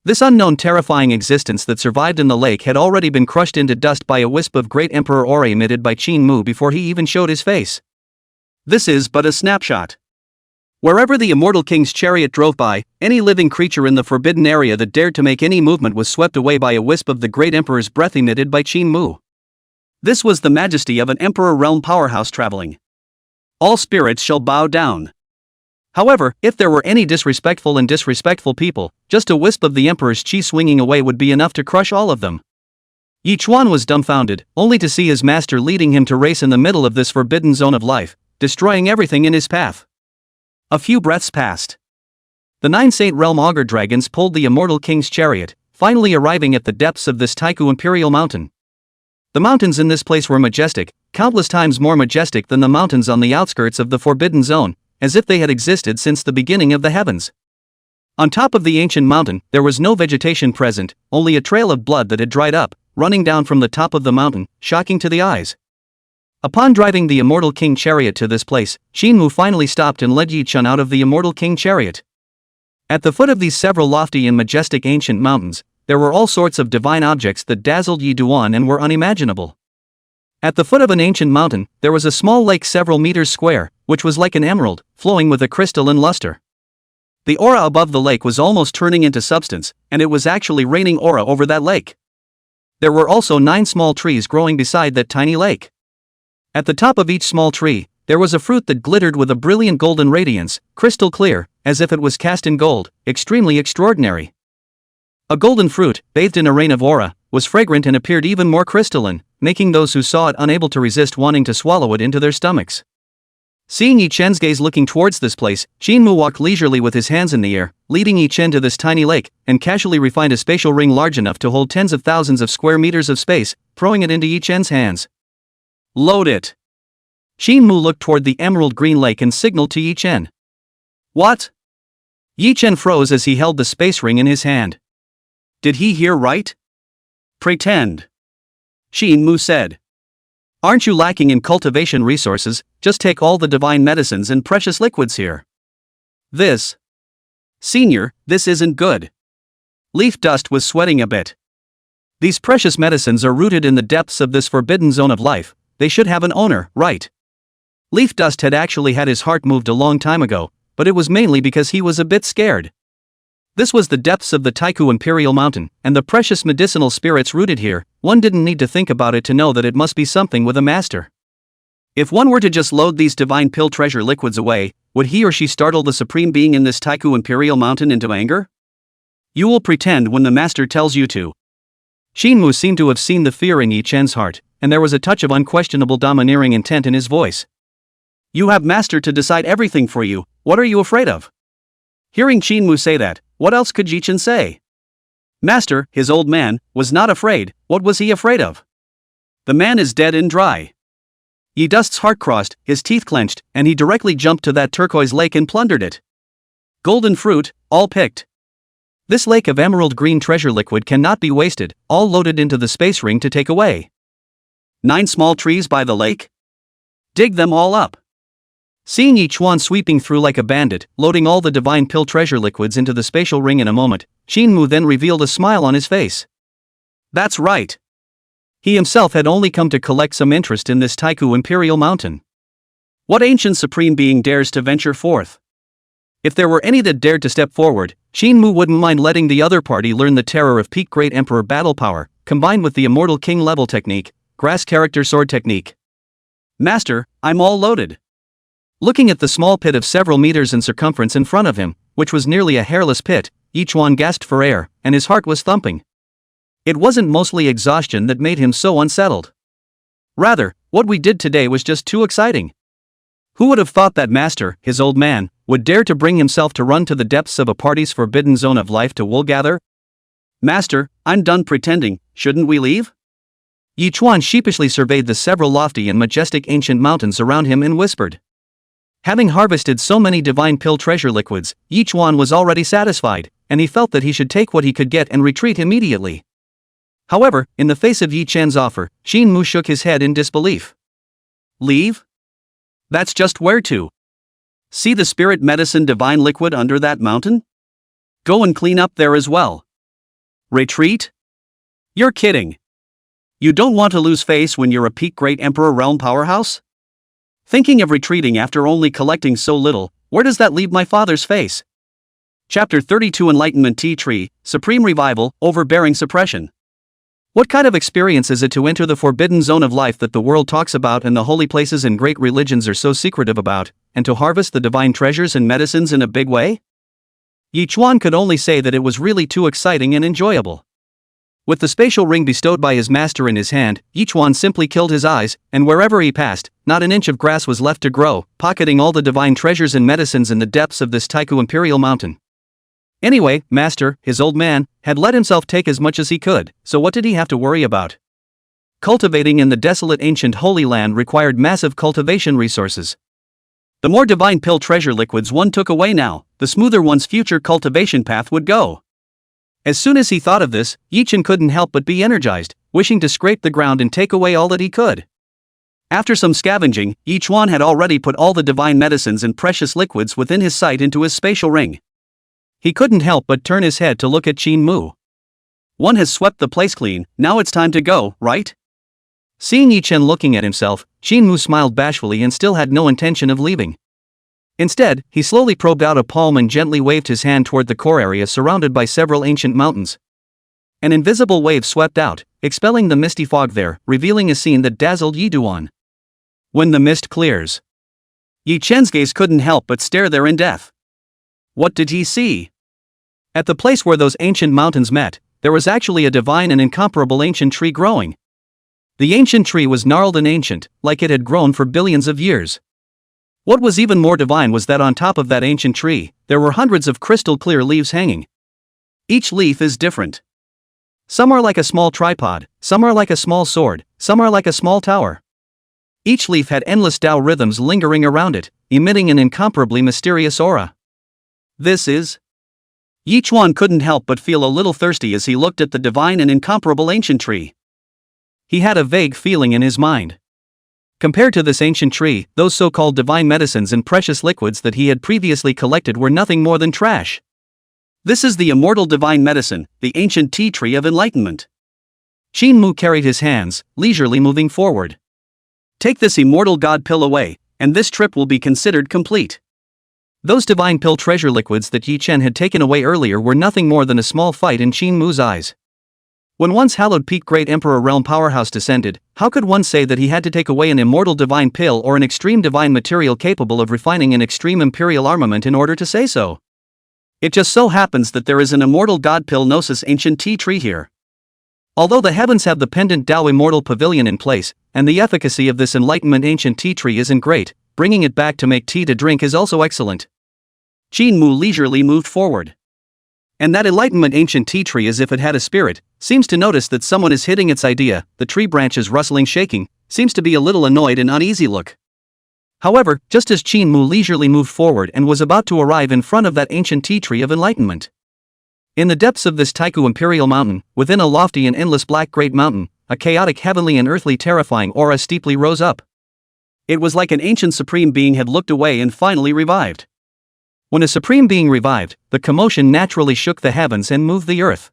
This unknown terrifying existence that survived in the lake had already been crushed into dust by a wisp of great emperor aura emitted by Qingxue before he even showed his face. This is but a snapshot. Wherever the immortal king's chariot drove by, any living creature in the forbidden area that dared to make any movement was swept away by a wisp of the great emperor's breath emitted by Qingxue. This was the majesty of an emperor realm powerhouse traveling. All spirits shall bow down. However, if there were any disrespectful people, just a wisp of the emperor's chi swinging away would be enough to crush all of them. Yichuan was dumbfounded, only to see his master leading him to race in the middle of this forbidden zone of life, destroying everything in his path. A few breaths passed. The 9 Saint Realm Augur dragons pulled the immortal king's chariot, finally arriving at the depths of this Taihu Imperial Mountain. The mountains in this place were majestic, countless times more majestic than the mountains on the outskirts of the Forbidden Zone, as if they had existed since the beginning of the heavens. On top of the ancient mountain, there was no vegetation present, only a trail of blood that had dried up, running down from the top of the mountain, shocking to the eyes. Upon driving the immortal king chariot to this place, Qingxue finally stopped and led Yichen out of the immortal king chariot. At the foot of these several lofty and majestic ancient mountains, there were all sorts of divine objects that dazzled Yi Duan and were unimaginable. At the foot of an ancient mountain, there was a small lake several meters square, which was like an emerald, flowing with a crystalline luster. The aura above the lake was almost turning into substance, and it was actually raining aura over that lake. There were also 9 small trees growing beside that tiny lake. At the top of each small tree, there was a fruit that glittered with a brilliant golden radiance, crystal clear, as if it was cast in gold, extremely extraordinary. A golden fruit, bathed in a rain of aura, was fragrant and appeared even more crystalline, making those who saw it unable to resist wanting to swallow it into their stomachs. Seeing Yichen's gaze looking towards this place, Qingxue walked leisurely with his hands in the air, leading Yichen to this tiny lake, and casually refined a spatial ring large enough to hold tens of thousands of square meters of space, throwing it into Yichen's hands. Load it! Qingxue looked toward the emerald green lake and signaled to Yichen. What? Yichen froze as he held the space ring in his hand. Did he hear right? Pretend. Qingxue said. Aren't you lacking in cultivation resources? Just take all the divine medicines and precious liquids here. This. Senior, this isn't good. Leaf Dust was sweating a bit. These precious medicines are rooted in the depths of this forbidden zone of life, they should have an owner, right? Leaf Dust had actually had his heart moved a long time ago, but it was mainly because he was a bit scared. This was the depths of the Taihu Imperial Mountain, and the precious medicinal spirits rooted here, one didn't need to think about it to know that it must be something with a master. If one were to just load these divine pill treasure liquids away, would he or she startle the supreme being in this Taihu Imperial Mountain into anger? You will pretend when the master tells you to. Qingxue seemed to have seen the fear in Yi Chen's heart, and there was a touch of unquestionable domineering intent in his voice. You have master to decide everything for you, what are you afraid of? Hearing Qingxue say that, what else could Yi Chen say? Master, his old man, was not afraid, what was he afraid of? The man is dead and dry. Yi Dust's heart crossed, his teeth clenched, and he directly jumped to that turquoise lake and plundered it. Golden fruit, all picked. This lake of emerald green treasure liquid cannot be wasted, all loaded into the space ring to take away. 9 small trees by the lake? Dig them all up. Seeing Yi Chuan sweeping through like a bandit, loading all the divine pill treasure liquids into the spatial ring in a moment, Qingxue then revealed a smile on his face. That's right. He himself had only come to collect some interest in this Taihu Imperial Mountain. What ancient supreme being dares to venture forth? If there were any that dared to step forward, Qingxue wouldn't mind letting the other party learn the terror of peak Great Emperor battle power, combined with the immortal king level technique, grass character sword technique. Master, I'm all loaded. Looking at the small pit of several meters in circumference in front of him, which was nearly a hairless pit, Yi Chuan gasped for air, and his heart was thumping. It wasn't mostly exhaustion that made him so unsettled. Rather, what we did today was just too exciting. Who would have thought that master, his old man, would dare to bring himself to run to the depths of a party's forbidden zone of life to wool gather? Master, I'm done pretending, shouldn't we leave? Yi Chuan sheepishly surveyed the several lofty and majestic ancient mountains around him and whispered. Having harvested so many divine pill treasure liquids, Yi Chuan was already satisfied, and he felt that he should take what he could get and retreat immediately. However, in the face of Yi Chen's offer, Qingxue shook his head in disbelief. Leave? That's just where to. See the spirit medicine divine liquid under that mountain? Go and clean up there as well. Retreat? You're kidding. You don't want to lose face when you're a peak Great Emperor realm powerhouse? Thinking of retreating after only collecting so little, where does that leave my father's face? Chapter 32 Enlightenment Tea Tree, Supreme Revival, Overbearing Suppression. What kind of experience is it to enter the forbidden zone of life that the world talks about and the holy places and great religions are so secretive about, and to harvest the divine treasures and medicines in a big way? Yi Chuan could only say that it was really too exciting and enjoyable. With the spatial ring bestowed by his master in his hand, Yi Chuan simply killed his eyes, and wherever he passed, not an inch of grass was left to grow, pocketing all the divine treasures and medicines in the depths of this Taihu Imperial Mountain. Anyway, master, his old man, had let himself take as much as he could, so what did he have to worry about? Cultivating in the desolate ancient Holy Land required massive cultivation resources. The more divine pill treasure liquids one took away now, the smoother one's future cultivation path would go. As soon as he thought of this, Yi Chen couldn't help but be energized, wishing to scrape the ground and take away all that he could. After some scavenging, Yi Chuan had already put all the divine medicines and precious liquids within his sight into his spatial ring. He couldn't help but turn his head to look at Qingxue. One has swept the place clean, now it's time to go, right? Seeing Yi Chen looking at himself, Qingxue smiled bashfully and still had no intention of leaving. Instead, he slowly probed out a palm and gently waved his hand toward the core area surrounded by several ancient mountains. An invisible wave swept out, expelling the misty fog there, revealing a scene that dazzled Yi Duan. When the mist clears. Yi Chen's gaze couldn't help but stare there in death. What did he see? At the place where those ancient mountains met, there was actually a divine and incomparable ancient tree growing. The ancient tree was gnarled and ancient, like it had grown for billions of years. What was even more divine was that on top of that ancient tree, there were hundreds of crystal clear leaves hanging. Each leaf is different. Some are like a small tripod, some are like a small sword, some are like a small tower. Each leaf had endless Tao rhythms lingering around it, emitting an incomparably mysterious aura. This is... Yi Chuan couldn't help but feel a little thirsty as he looked at the divine and incomparable ancient tree. He had a vague feeling in his mind. Compared to this ancient tree, those so-called divine medicines and precious liquids that he had previously collected were nothing more than trash. This is the immortal divine medicine, the ancient tea tree of enlightenment. Qingxue carried his hands, leisurely moving forward. Take this immortal god pill away, and this trip will be considered complete. Those divine pill treasure liquids that Yi Chen had taken away earlier were nothing more than a small fight in Qingxue's eyes. When one's hallowed peak great emperor realm powerhouse descended, how could one say that he had to take away an immortal divine pill or an extreme divine material capable of refining an extreme imperial armament in order to say so? It just so happens that there is an immortal god pill gnosis ancient tea tree here. Although the heavens have the pendant Tao immortal pavilion in place, and the efficacy of this enlightenment ancient tea tree isn't great, bringing it back to make tea to drink is also excellent. Qingxue leisurely moved forward. And that enlightenment ancient tea tree, as if it had a spirit, seems to notice that someone is hitting its idea. The tree branches rustling shaking, seems to be a little annoyed and uneasy look. However, just as Qingxue leisurely moved forward and was about to arrive in front of that ancient tea tree of enlightenment. In the depths of this Taihu imperial mountain, within a lofty and endless black great mountain, a chaotic heavenly and earthly terrifying aura steeply rose up. It was like an ancient supreme being had looked away and finally revived. When a supreme being revived, the commotion naturally shook the heavens and moved the earth.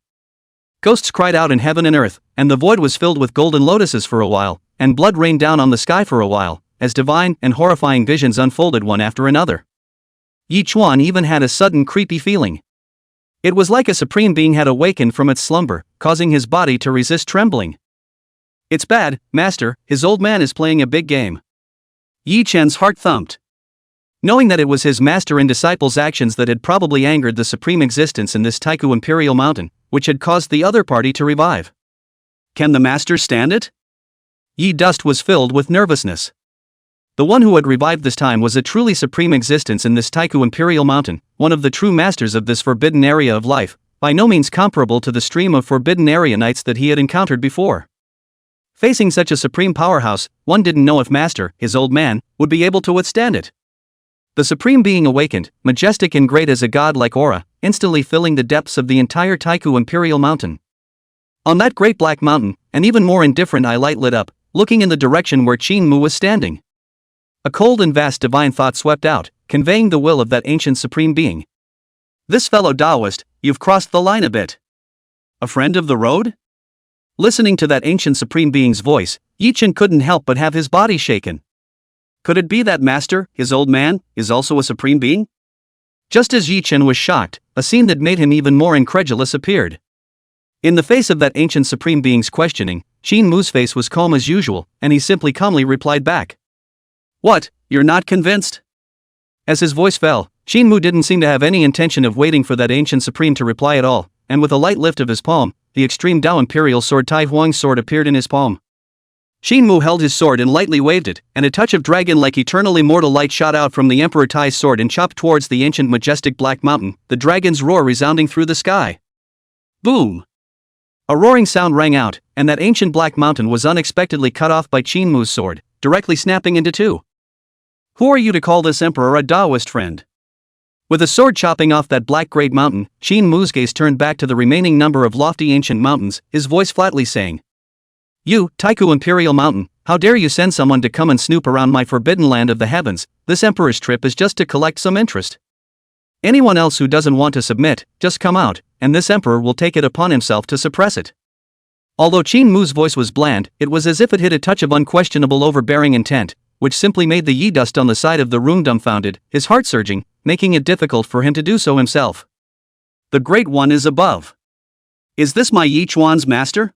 Ghosts cried out in heaven and earth, and the void was filled with golden lotuses for a while, and blood rained down on the sky for a while, as divine and horrifying visions unfolded one after another. Yi Chuan even had a sudden creepy feeling. It was like a supreme being had awakened from its slumber, causing his body to resist trembling. It's bad, master, his old man is playing a big game. Yi Chen's heart thumped. Knowing that it was his master and disciple's actions that had probably angered the supreme existence in this Taihu imperial mountain, which had caused the other party to revive. Can the master stand it? Yi Dust was filled with nervousness. The one who had revived this time was a truly supreme existence in this Taihu imperial mountain, one of the true masters of this forbidden area of life, by no means comparable to the stream of forbidden area knights that he had encountered before. Facing such a supreme powerhouse, one didn't know if master, his old man, would be able to withstand it. The supreme being awakened, majestic and great as a god-like aura, instantly filling the depths of the entire Taihu imperial mountain. On that great black mountain, an even more indifferent eye light lit up, looking in the direction where Qingxue was standing. A cold and vast divine thought swept out, conveying the will of that ancient supreme being. This fellow Taoist, you've crossed the line a bit. A friend of the road? Listening to that ancient supreme being's voice, Yi Chen couldn't help but have his body shaken. Could it be that master, his old man, is also a supreme being? Just as Yi Chen was shocked, a scene that made him even more incredulous appeared. In the face of that ancient supreme being's questioning, Qingxue's face was calm as usual, and he simply calmly replied back. What, you're not convinced? As his voice fell, Qingxue didn't seem to have any intention of waiting for that ancient supreme to reply at all, and with a light lift of his palm, the extreme Tao imperial sword Taihuang's sword appeared in his palm. Qingxue held his sword and lightly waved it, and a touch of dragon-like eternal immortal light shot out from the Emperor Tai's sword and chopped towards the ancient majestic black mountain, the dragon's roar resounding through the sky. Boom! A roaring sound rang out, and that ancient black mountain was unexpectedly cut off by Qingxue's sword, directly snapping into two. Who are you to call this emperor a Taoist friend? With a sword chopping off that black great mountain, Qingxue's gaze turned back to the remaining number of lofty ancient mountains, his voice flatly saying, You, Taihu Imperial Mountain, how dare you send someone to come and snoop around my forbidden land of the heavens? This emperor's trip is just to collect some interest. Anyone else who doesn't want to submit, just come out, and this emperor will take it upon himself to suppress it. Although Qingxue's voice was bland, it was as if it hid a touch of unquestionable overbearing intent, which simply made the Yi Dust on the side of the room dumbfounded, his heart surging, making it difficult for him to do so himself. The Great One is above. Is this my Yi Chuan's master?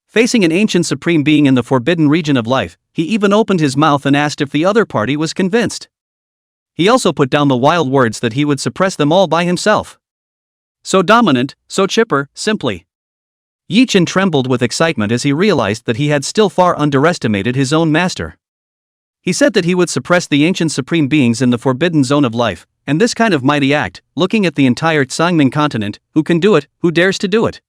Facing an ancient supreme being in the forbidden region of life, he even opened his mouth and asked if the other party was convinced. He also put down the wild words that he would suppress them all by himself. So dominant, so chipper, simply. Yi Chen trembled with excitement as he realized that he had still far underestimated his own master. He said that he would suppress the ancient supreme beings in the forbidden zone of life, and this kind of mighty act, looking at the entire Tsangming continent, who can do it, who dares to do it?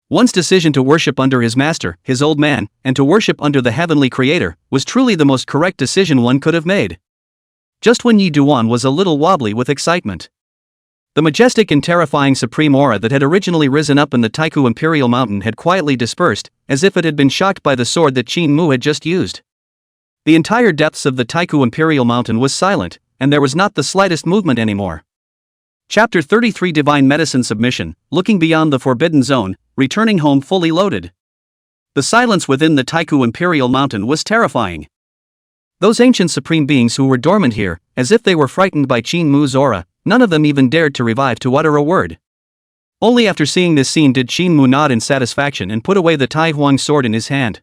One's decision to worship under his master, his old man, and to worship under the heavenly creator, was truly the most correct decision one could have made. Just when Yi Duan was a little wobbly with excitement. The majestic and terrifying supreme aura that had originally risen up in the Taihu Imperial Mountain had quietly dispersed, as if it had been shocked by the sword that Qingxue had just used. The entire depths of the Taihu Imperial Mountain was silent, and there was not the slightest movement anymore. Chapter 33 Divine Medicine Submission, looking beyond the forbidden zone, returning home fully loaded. The silence within the Taihu Imperial Mountain was terrifying. Those ancient supreme beings who were dormant here, as if they were frightened by Qingmu's aura, none of them even dared to revive to utter a word. Only after seeing this scene did Qingmu nod in satisfaction and put away the Taihuang sword in his hand.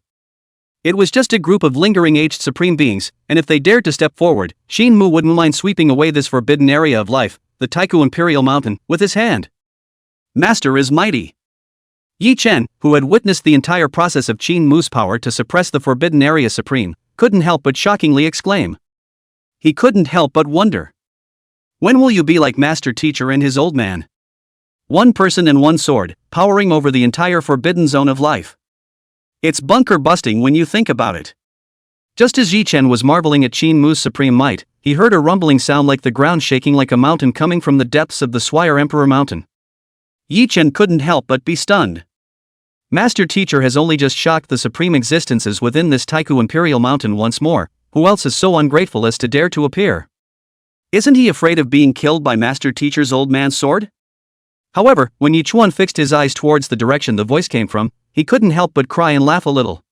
It was just a group of lingering aged supreme beings, and if they dared to step forward, Qingmu wouldn't mind sweeping away this forbidden area of life, the Taihu Imperial Mountain, with his hand. Master is mighty. Yi Chen, who had witnessed the entire process of Qingmu's power to suppress the forbidden area supreme, couldn't help but shockingly exclaim. He couldn't help but wonder. When will you be like Master Teacher and his old man? One person and one sword, powering over the entire forbidden zone of life. It's bunker busting when you think about it. Just as Yi Chen was marveling at Qingmu's supreme might, he heard a rumbling sound like the ground shaking like a mountain coming from the depths of the Swire Emperor Mountain. Yi Chen couldn't help but be stunned. Master Teacher has only just shocked the supreme existences within this Taihu Imperial Mountain once more. Who else is so ungrateful as to dare to appear? Isn't he afraid of being killed by Master Teacher's old man's sword? However, when Yi Chuan fixed his eyes towards the direction the voice came from, he couldn't help but cry and laugh a little.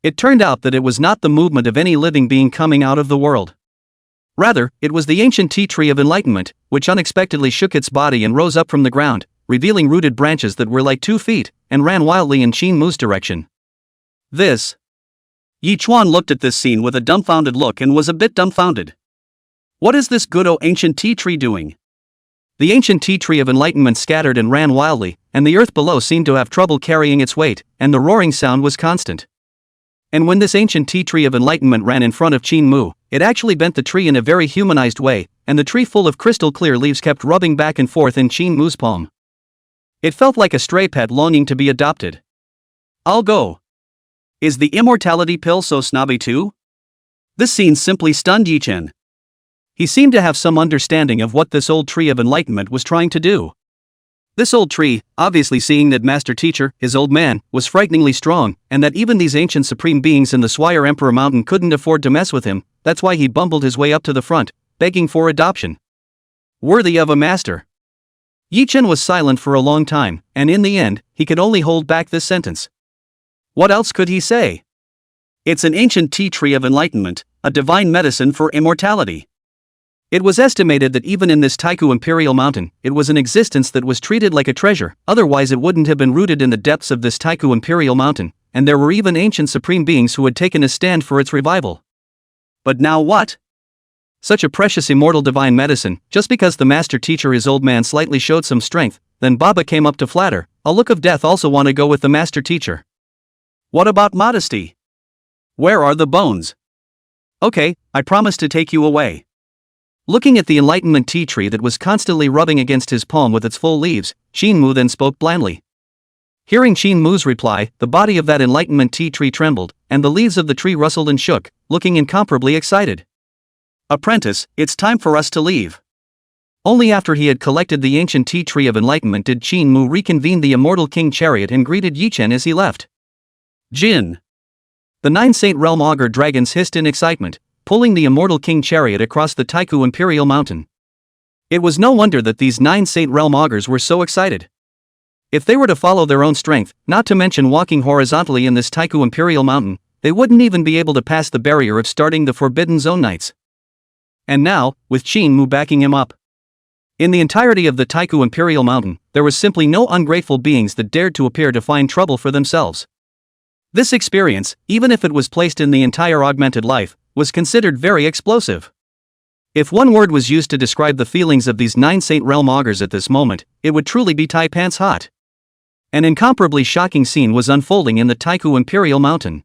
It turned out that it was not the movement of any living being coming out of the world. Rather, it was the ancient tea tree of enlightenment, which unexpectedly shook its body and rose up from the ground, revealing rooted branches that were like 2 feet, and ran wildly in Qingmu's direction. This. Yi Chuan looked at this scene with a dumbfounded look and was a bit dumbfounded. What is this good old ancient tea tree doing? The ancient tea tree of enlightenment scattered and ran wildly, and the earth below seemed to have trouble carrying its weight, and the roaring sound was constant. And when this ancient tea tree of enlightenment ran in front of Qingmu, it actually bent the tree in a very humanized way, and the tree full of crystal clear leaves kept rubbing back and forth in Qingmu's palm. It felt like a stray pet longing to be adopted. I'll go. Is the immortality pill so snobby too? This scene simply stunned Yi Chen. He seemed to have some understanding of what this old tree of enlightenment was trying to do. This old tree, obviously seeing that Master Teacher, his old man, was frighteningly strong, and that even these ancient supreme beings in the Swire Emperor Mountain couldn't afford to mess with him, that's why he bumbled his way up to the front, begging for adoption. Worthy of a master. Yi Chen was silent for a long time, and in the end, he could only hold back this sentence. What else could he say? It's an ancient tea tree of enlightenment, a divine medicine for immortality. It was estimated that even in this Taihu Imperial Mountain, it was an existence that was treated like a treasure, otherwise it wouldn't have been rooted in the depths of this Taihu Imperial Mountain, and there were even ancient supreme beings who had taken a stand for its revival. But now what? Such a precious immortal divine medicine, just because the Master Teacher his old man slightly showed some strength, then Baba came up to flatter, a look of death also want to go with the Master Teacher. What about modesty? Where are the bones? Okay, I promise to take you away. Looking at the enlightenment tea tree that was constantly rubbing against his palm with its full leaves, Qingmu then spoke blandly. Hearing Qingmu's reply, the body of that enlightenment tea tree trembled, and the leaves of the tree rustled and shook, looking incomparably excited. Apprentice, it's time for us to leave. Only after he had collected the ancient tea tree of enlightenment did Qingmu reconvene the immortal king chariot and greeted Yi Chen as he left. Jin. The 9 Saint Realm Augur dragons hissed in excitement, pulling the immortal king chariot across the Taihu Imperial Mountain. It was no wonder that these 9 Saint Realm Augurs were so excited. If they were to follow their own strength, not to mention walking horizontally in this Taihu Imperial Mountain, they wouldn't even be able to pass the barrier of starting the Forbidden Zone Nights. And now, with Qingmu backing him up. In the entirety of the Taihu Imperial Mountain, there was simply no ungrateful beings that dared to appear to find trouble for themselves. This experience, even if it was placed in the entire augmented life, was considered very explosive. If one word was used to describe the feelings of these 9 Saint Realm Augurs at this moment, it would truly be Tai Pants hot. An incomparably shocking scene was unfolding in the Taihu Imperial Mountain.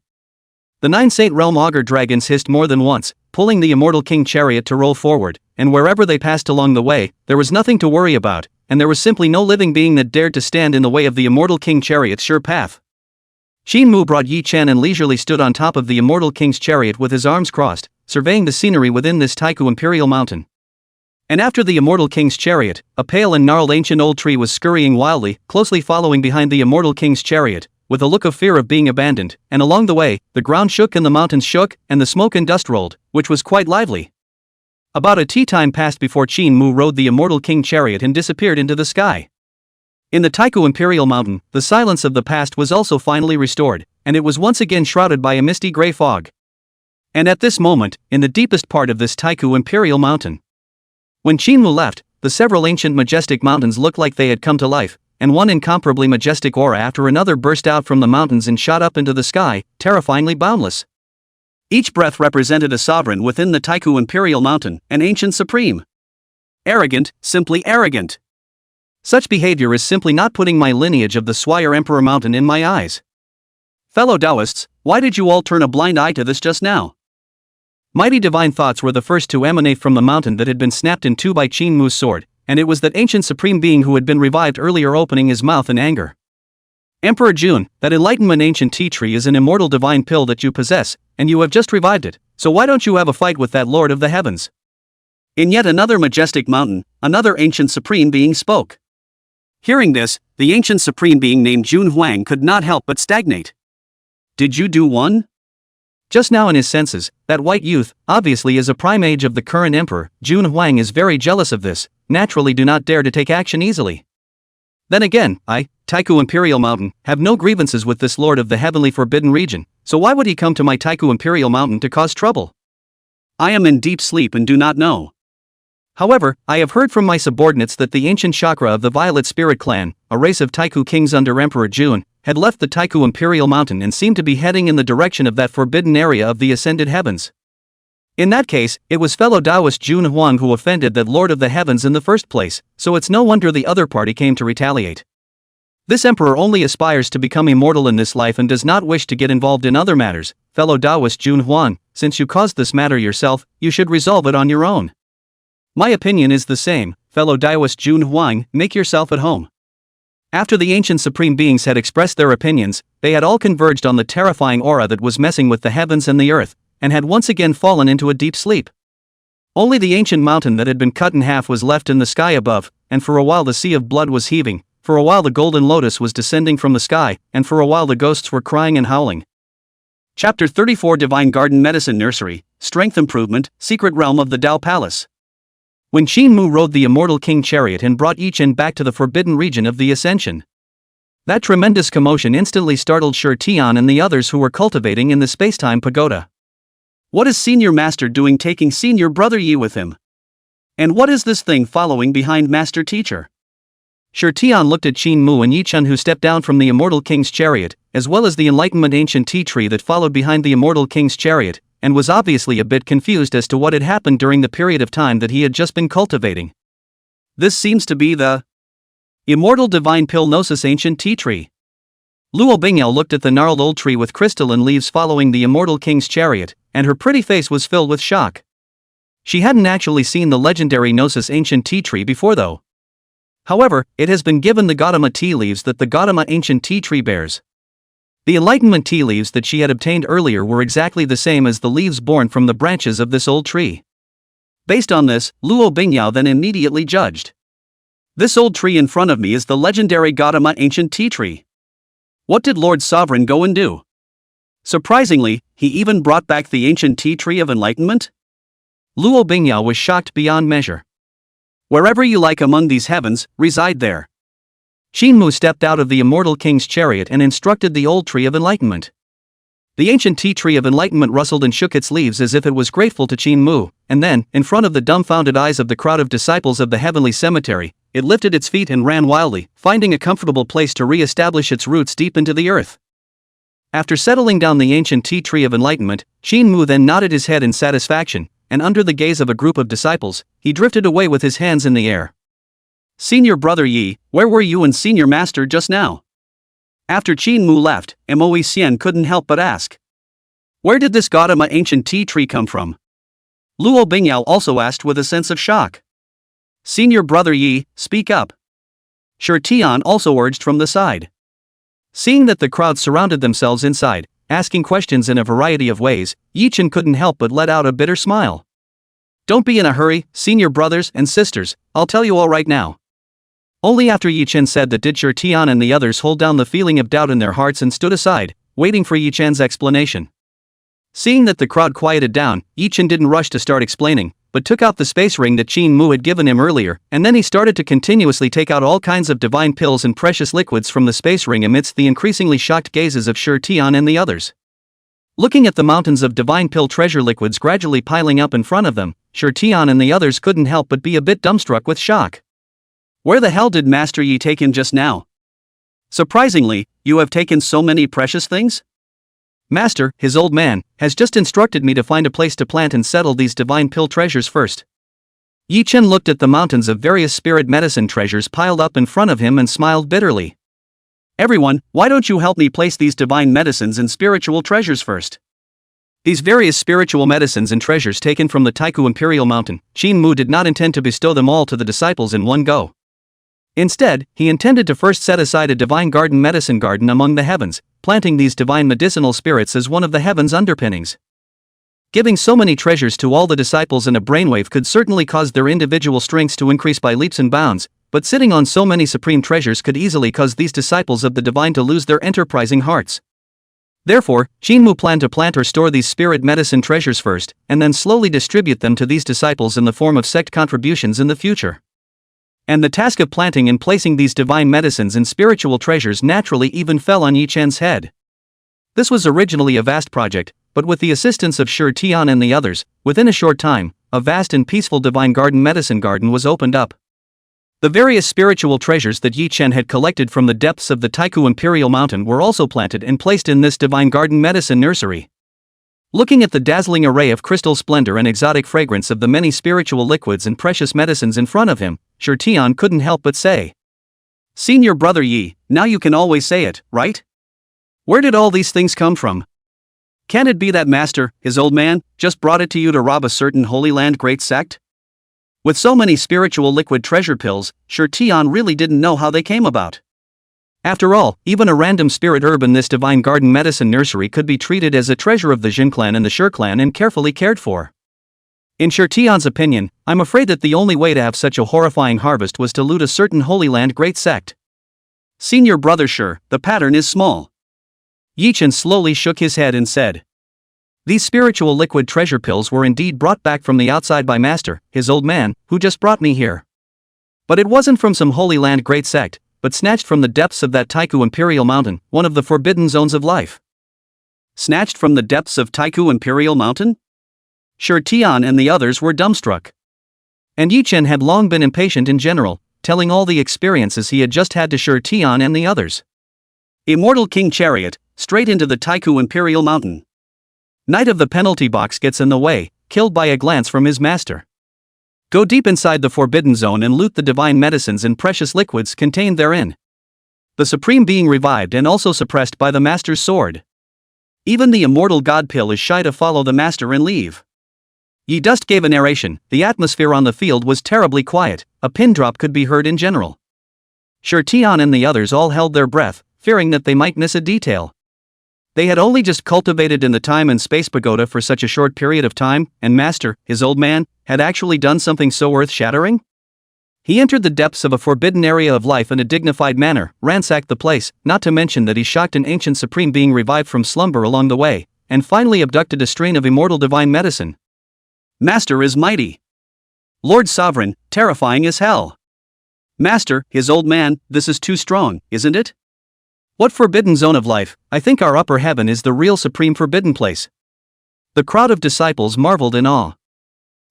The 9 Saint Realm Augur dragons hissed more than once, pulling the immortal king chariot to roll forward, and wherever they passed along the way, there was nothing to worry about, and there was simply no living being that dared to stand in the way of the immortal king chariot's sure path. Qingmu brought Yi Chen and leisurely stood on top of the immortal king's chariot with his arms crossed, surveying the scenery within this Taihu Imperial Mountain. And after the immortal king's chariot, a pale and gnarled ancient old tree was scurrying wildly, closely following behind the immortal king's chariot, with a look of fear of being abandoned, and along the way, the ground shook and the mountains shook, and the smoke and dust rolled, which was quite lively. About a tea time passed before Qingxue rode the immortal king chariot and disappeared into the sky. In the Taihu Imperial Mountain, the silence of the past was also finally restored, and it was once again shrouded by a misty grey fog. And at this moment, in the deepest part of this Taihu Imperial Mountain, when Qingxue left, the several ancient majestic mountains looked like they had come to life, and one incomparably majestic aura after another burst out from the mountains and shot up into the sky, terrifyingly boundless. Each breath represented a sovereign within the Taihu Imperial Mountain, an ancient supreme. Arrogant, simply arrogant. Such behavior is simply not putting my lineage of the Swire Emperor Mountain in my eyes. Fellow Taoists, why did you all turn a blind eye to this just now? Mighty divine thoughts were the first to emanate from the mountain that had been snapped in two by Qingxue's sword, and it was that ancient supreme being who had been revived earlier opening his mouth in anger. Emperor Jun, that Enlightenment ancient tea tree is an immortal divine pill that you possess, and you have just revived it, so why don't you have a fight with that Lord of the Heavens? In yet another majestic mountain, another ancient supreme being spoke. Hearing this, the ancient supreme being named Jun Huang could not help but stagnate. Did you do one? Just now in his senses, that white youth, obviously is a prime age of the current emperor. Jun Huang is very jealous of this, naturally do not dare to take action easily. Then again, I, Taihu Imperial Mountain, have no grievances with this lord of the heavenly forbidden region, so why would he come to my Taihu Imperial Mountain to cause trouble? I am in deep sleep and do not know. However, I have heard from my subordinates that the ancient chakra of the Violet Spirit clan, a race of Taihu kings under Emperor Jun, had left the Taihu Imperial Mountain and seemed to be heading in the direction of that forbidden area of the ascended heavens. In that case, it was fellow Taoist Jun Huang who offended that Lord of the Heavens in the first place, so it's no wonder the other party came to retaliate. This emperor only aspires to become immortal in this life and does not wish to get involved in other matters. Fellow Taoist Jun Huang, since you caused this matter yourself, you should resolve it on your own. My opinion is the same, fellow Taoist Jun Huang, make yourself at home. After the ancient supreme beings had expressed their opinions, they had all converged on the terrifying aura that was messing with the heavens and the earth, and had once again fallen into a deep sleep. Only the ancient mountain that had been cut in half was left in the sky above, and for a while the sea of blood was heaving, for a while the golden lotus was descending from the sky, and for a while the ghosts were crying and howling. Chapter 34 Divine Garden Medicine Nursery, Strength Improvement, Secret Realm of the Tao Palace. When Qingxue rode the immortal king chariot and brought Yichen back to the forbidden region of the Ascension, that tremendous commotion instantly startled Shi Tian and the others who were cultivating in the spacetime pagoda. What is Senior Master doing taking Senior Brother Yi with him? And what is this thing following behind Master Teacher? Shi Tian looked at Qingxue and Yichen who stepped down from the immortal king's chariot, as well as the Enlightenment ancient tea tree that followed behind the immortal king's chariot, and was obviously a bit confused as to what had happened during the period of time that he had just been cultivating. This seems to be the immortal divine pill Gnosis ancient tea tree. Luo Bingyao looked at the gnarled old tree with crystalline leaves following the immortal king's chariot, and her pretty face was filled with shock. She hadn't actually seen the legendary Gnosis ancient tea tree before though. However, it has been given the Gautama tea leaves that the Gautama ancient tea tree bears. The Enlightenment tea leaves that she had obtained earlier were exactly the same as the leaves born from the branches of this old tree. Based on this, Luo Bingyao then immediately judged. This old tree in front of me is the legendary Gautama ancient tea tree. What did Lord Sovereign go and do? Surprisingly, he even brought back the ancient tea tree of enlightenment? Luo Bingyao was shocked beyond measure. Wherever you like among these heavens, reside there. Qingxue stepped out of the immortal king's chariot and instructed the old tree of enlightenment. The ancient tea tree of enlightenment rustled and shook its leaves as if it was grateful to Qingxue, and then, in front of the dumbfounded eyes of the crowd of disciples of the heavenly cemetery, it lifted its feet and ran wildly, finding a comfortable place to re-establish its roots deep into the earth. After settling down the ancient tea tree of enlightenment, Qingxue then nodded his head in satisfaction, and under the gaze of a group of disciples, he drifted away with his hands in the air. Senior Brother Yi, where were you and Senior Master just now? After Qingxue left, Moe Xian couldn't help but ask. Where did this Gautama ancient tea tree come from? Luo Bingyao also asked with a sense of shock. Senior Brother Yi, speak up. Shi Tian also urged from the side. Seeing that the crowd surrounded themselves inside, asking questions in a variety of ways, Yichen couldn't help but let out a bitter smile. Don't be in a hurry, senior brothers and sisters, I'll tell you all right now. Only after Yichen said that did Shi Tian and the others hold down the feeling of doubt in their hearts and stood aside, waiting for Yichen's explanation. Seeing that the crowd quieted down, Yichen didn't rush to start explaining, but took out the space ring that Qingxue had given him earlier, and then he started to continuously take out all kinds of divine pills and precious liquids from the space ring amidst the increasingly shocked gazes of Shi Tian and the others. Looking at the mountains of divine pill treasure liquids gradually piling up in front of them, Shi Tian and the others couldn't help but be a bit dumbstruck with shock. Where the hell did Master Yi take him just now? Surprisingly, you have taken so many precious things? Master, his old man, has just instructed me to find a place to plant and settle these divine pill treasures first. Yi Chen looked at the mountains of various spirit medicine treasures piled up in front of him and smiled bitterly. Everyone, why don't you help me place these divine medicines and spiritual treasures first? These various spiritual medicines and treasures taken from the Taihu Imperial Mountain, Qingxue did not intend to bestow them all to the disciples in one go. Instead, he intended to first set aside a divine medicine garden among the heavens, planting these divine medicinal spirits as one of the heavens' underpinnings. Giving so many treasures to all the disciples in a brainwave could certainly cause their individual strengths to increase by leaps and bounds, but sitting on so many supreme treasures could easily cause these disciples of the divine to lose their enterprising hearts. Therefore, Qingxue planned to plant or store these spirit medicine treasures first, and then slowly distribute them to these disciples in the form of sect contributions in the future. And the task of planting and placing these divine medicines and spiritual treasures naturally even fell on Yi Chen's head. This was originally a vast project, but with the assistance of Shi Tian and the others, within a short time, a vast and peaceful divine medicine garden was opened up. The various spiritual treasures that Yi Chen had collected from the depths of the Taihu Imperial Mountain were also planted and placed in this divine medicine nursery. Looking at the dazzling array of crystal splendor and exotic fragrance of the many spiritual liquids and precious medicines in front of him, Shi Tian couldn't help but say, "Senior brother Yi, now you can always say it, right? Where did all these things come from? Can it be that Master, his old man, just brought it to you to rob a certain Holy Land great sect?" With so many spiritual liquid treasure pills, Shi Tian really didn't know how they came about. After all, even a random spirit herb in this divine medicine nursery could be treated as a treasure of the Jin clan and the Shi clan and carefully cared for. In Shi Tian's opinion, I'm afraid that the only way to have such a horrifying harvest was to loot a certain Holy Land great sect. Senior brother Shi, the pattern is small. Yi Chen slowly shook his head and said, "These spiritual liquid treasure pills were indeed brought back from the outside by Master, his old man, who just brought me here. But it wasn't from some Holy Land great sect, but snatched from the depths of that Taihu Imperial Mountain, one of the forbidden zones of life." Snatched from the depths of Taihu Imperial Mountain? Shi Tian and the others were dumbstruck. And Yi Chen had long been impatient in general, telling all the experiences he had just had to Shi Tian and the others. Immortal King Chariot, straight into the Taihu Imperial Mountain. Knight of the penalty box gets in the way, killed by a glance from his master. Go deep inside the forbidden zone and loot the divine medicines and precious liquids contained therein. The supreme being revived and also suppressed by the master's sword. Even the immortal god pill is shy to follow the master and leave. Yi Dust gave a narration. The atmosphere on the field was terribly quiet, a pin drop could be heard in general. Shi Tian and the others all held their breath, fearing that they might miss a detail. They had only just cultivated in the time and space pagoda for such a short period of time, and Master, his old man, had actually done something so earth-shattering? He entered the depths of a forbidden area of life in a dignified manner, ransacked the place, not to mention that he shocked an ancient supreme being revived from slumber along the way, and finally abducted a strain of immortal divine medicine. Master is mighty. Lord Sovereign, terrifying as hell. Master, his old man, this is too strong, isn't it? What forbidden zone of life? I think our upper heaven is the real supreme forbidden place. The crowd of disciples marveled in awe.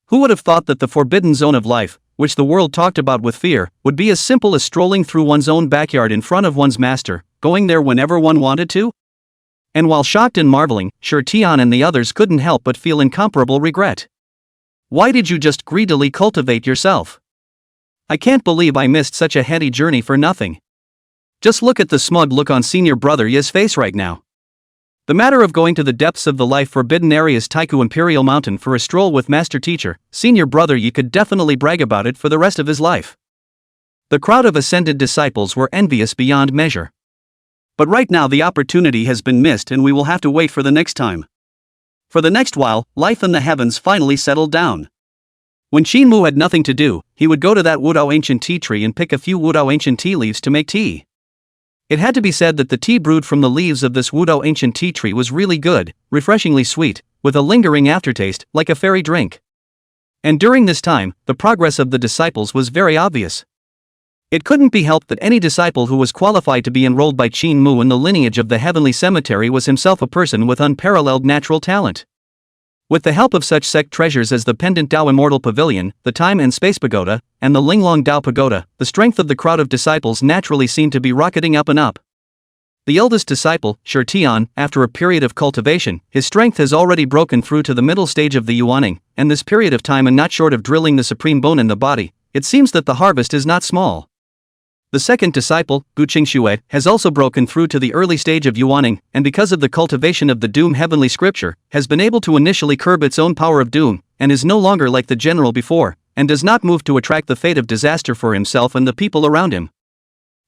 Who would have thought that the forbidden zone of life, which the world talked about with fear, would be as simple as strolling through one's own backyard in front of one's master, going there whenever one wanted to? And while shocked and marveling, Shi Tian and the others couldn't help but feel incomparable regret. Why did you just greedily cultivate yourself? I can't believe I missed such a heady journey for nothing. Just look at the smug look on senior brother Yi's face right now. The matter of going to the depths of the life forbidden area's Taihu Imperial Mountain for a stroll with master teacher, senior brother Yi could definitely brag about it for the rest of his life. The crowd of ascended disciples were envious beyond measure. But right now the opportunity has been missed and we will have to wait for the next time. For the next while, life in the heavens finally settled down. When Qingxue had nothing to do, he would go to that Wudao ancient tea tree and pick a few Wudao ancient tea leaves to make tea. It had to be said that the tea brewed from the leaves of this Wudao ancient tea tree was really good, refreshingly sweet, with a lingering aftertaste, like a fairy drink. And during this time, the progress of the disciples was very obvious. It couldn't be helped that any disciple who was qualified to be enrolled by Qingxue in the lineage of the heavenly cemetery was himself a person with unparalleled natural talent. With the help of such sect treasures as the pendant Dao immortal pavilion, the time and space pagoda, and the Linglong Dao pagoda, the strength of the crowd of disciples naturally seemed to be rocketing up and up. The eldest disciple, Tian, after a period of cultivation, his strength has already broken through to the middle stage of the yuaning, and this period of time and not short of drilling the supreme bone in the body, it seems that the harvest is not small. The second disciple, Qingxue, has also broken through to the early stage of yuaning, and because of the cultivation of the doom heavenly scripture, has been able to initially curb its own power of doom, and is no longer like the general before, and does not move to attract the fate of disaster for himself and the people around him.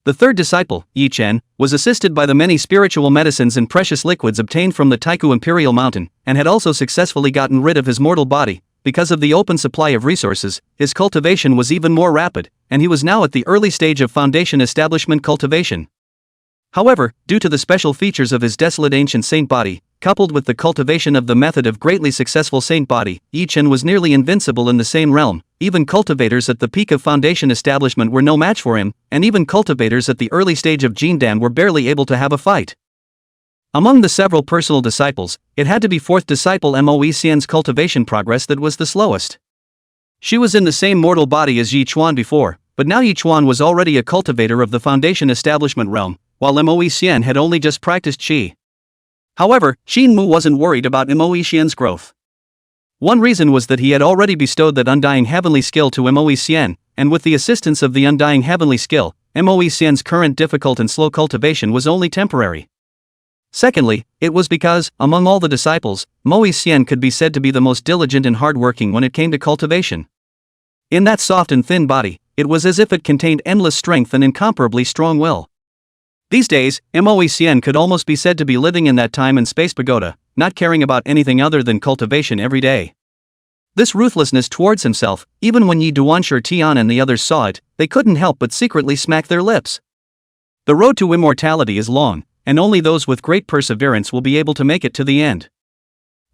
The third disciple, Chen, was assisted by the many spiritual medicines and precious liquids obtained from the Taihu Imperial Mountain, and had also successfully gotten rid of his mortal body. Because of the open supply of resources, his cultivation was even more rapid, and he was now at the early stage of foundation establishment cultivation. However, due to the special features of his desolate ancient saint body, coupled with the cultivation of the method of greatly successful saint body, Chen was nearly invincible in the same realm. Even cultivators at the peak of foundation establishment were no match for him, and even cultivators at the early stage of Jindan were barely able to have a fight. Among the several personal disciples, it had to be fourth disciple Moe Xian's cultivation progress that was the slowest. She was in the same mortal body as Yi Chuan before, but now Yi Chuan was already a cultivator of the foundation establishment realm, while Moe Xian had only just practiced Qi. However, Qingmu wasn't worried about Moe Xian's growth. One reason was that he had already bestowed that undying heavenly skill to Moe Xian, and with the assistance of the undying heavenly skill, Moe Xian's current difficult and slow cultivation was only temporary. Secondly, it was because, among all the disciples, Moe Xian could be said to be the most diligent and hardworking when it came to cultivation. In that soft and thin body, it was as if it contained endless strength and incomparably strong will. These days, Moe Xian could almost be said to be living in that time and space pagoda, not caring about anything other than cultivation every day. This ruthlessness towards himself, even when Yi Duanshi Tian and the others saw it, they couldn't help but secretly smack their lips. The road to immortality is long, and only those with great perseverance will be able to make it to the end.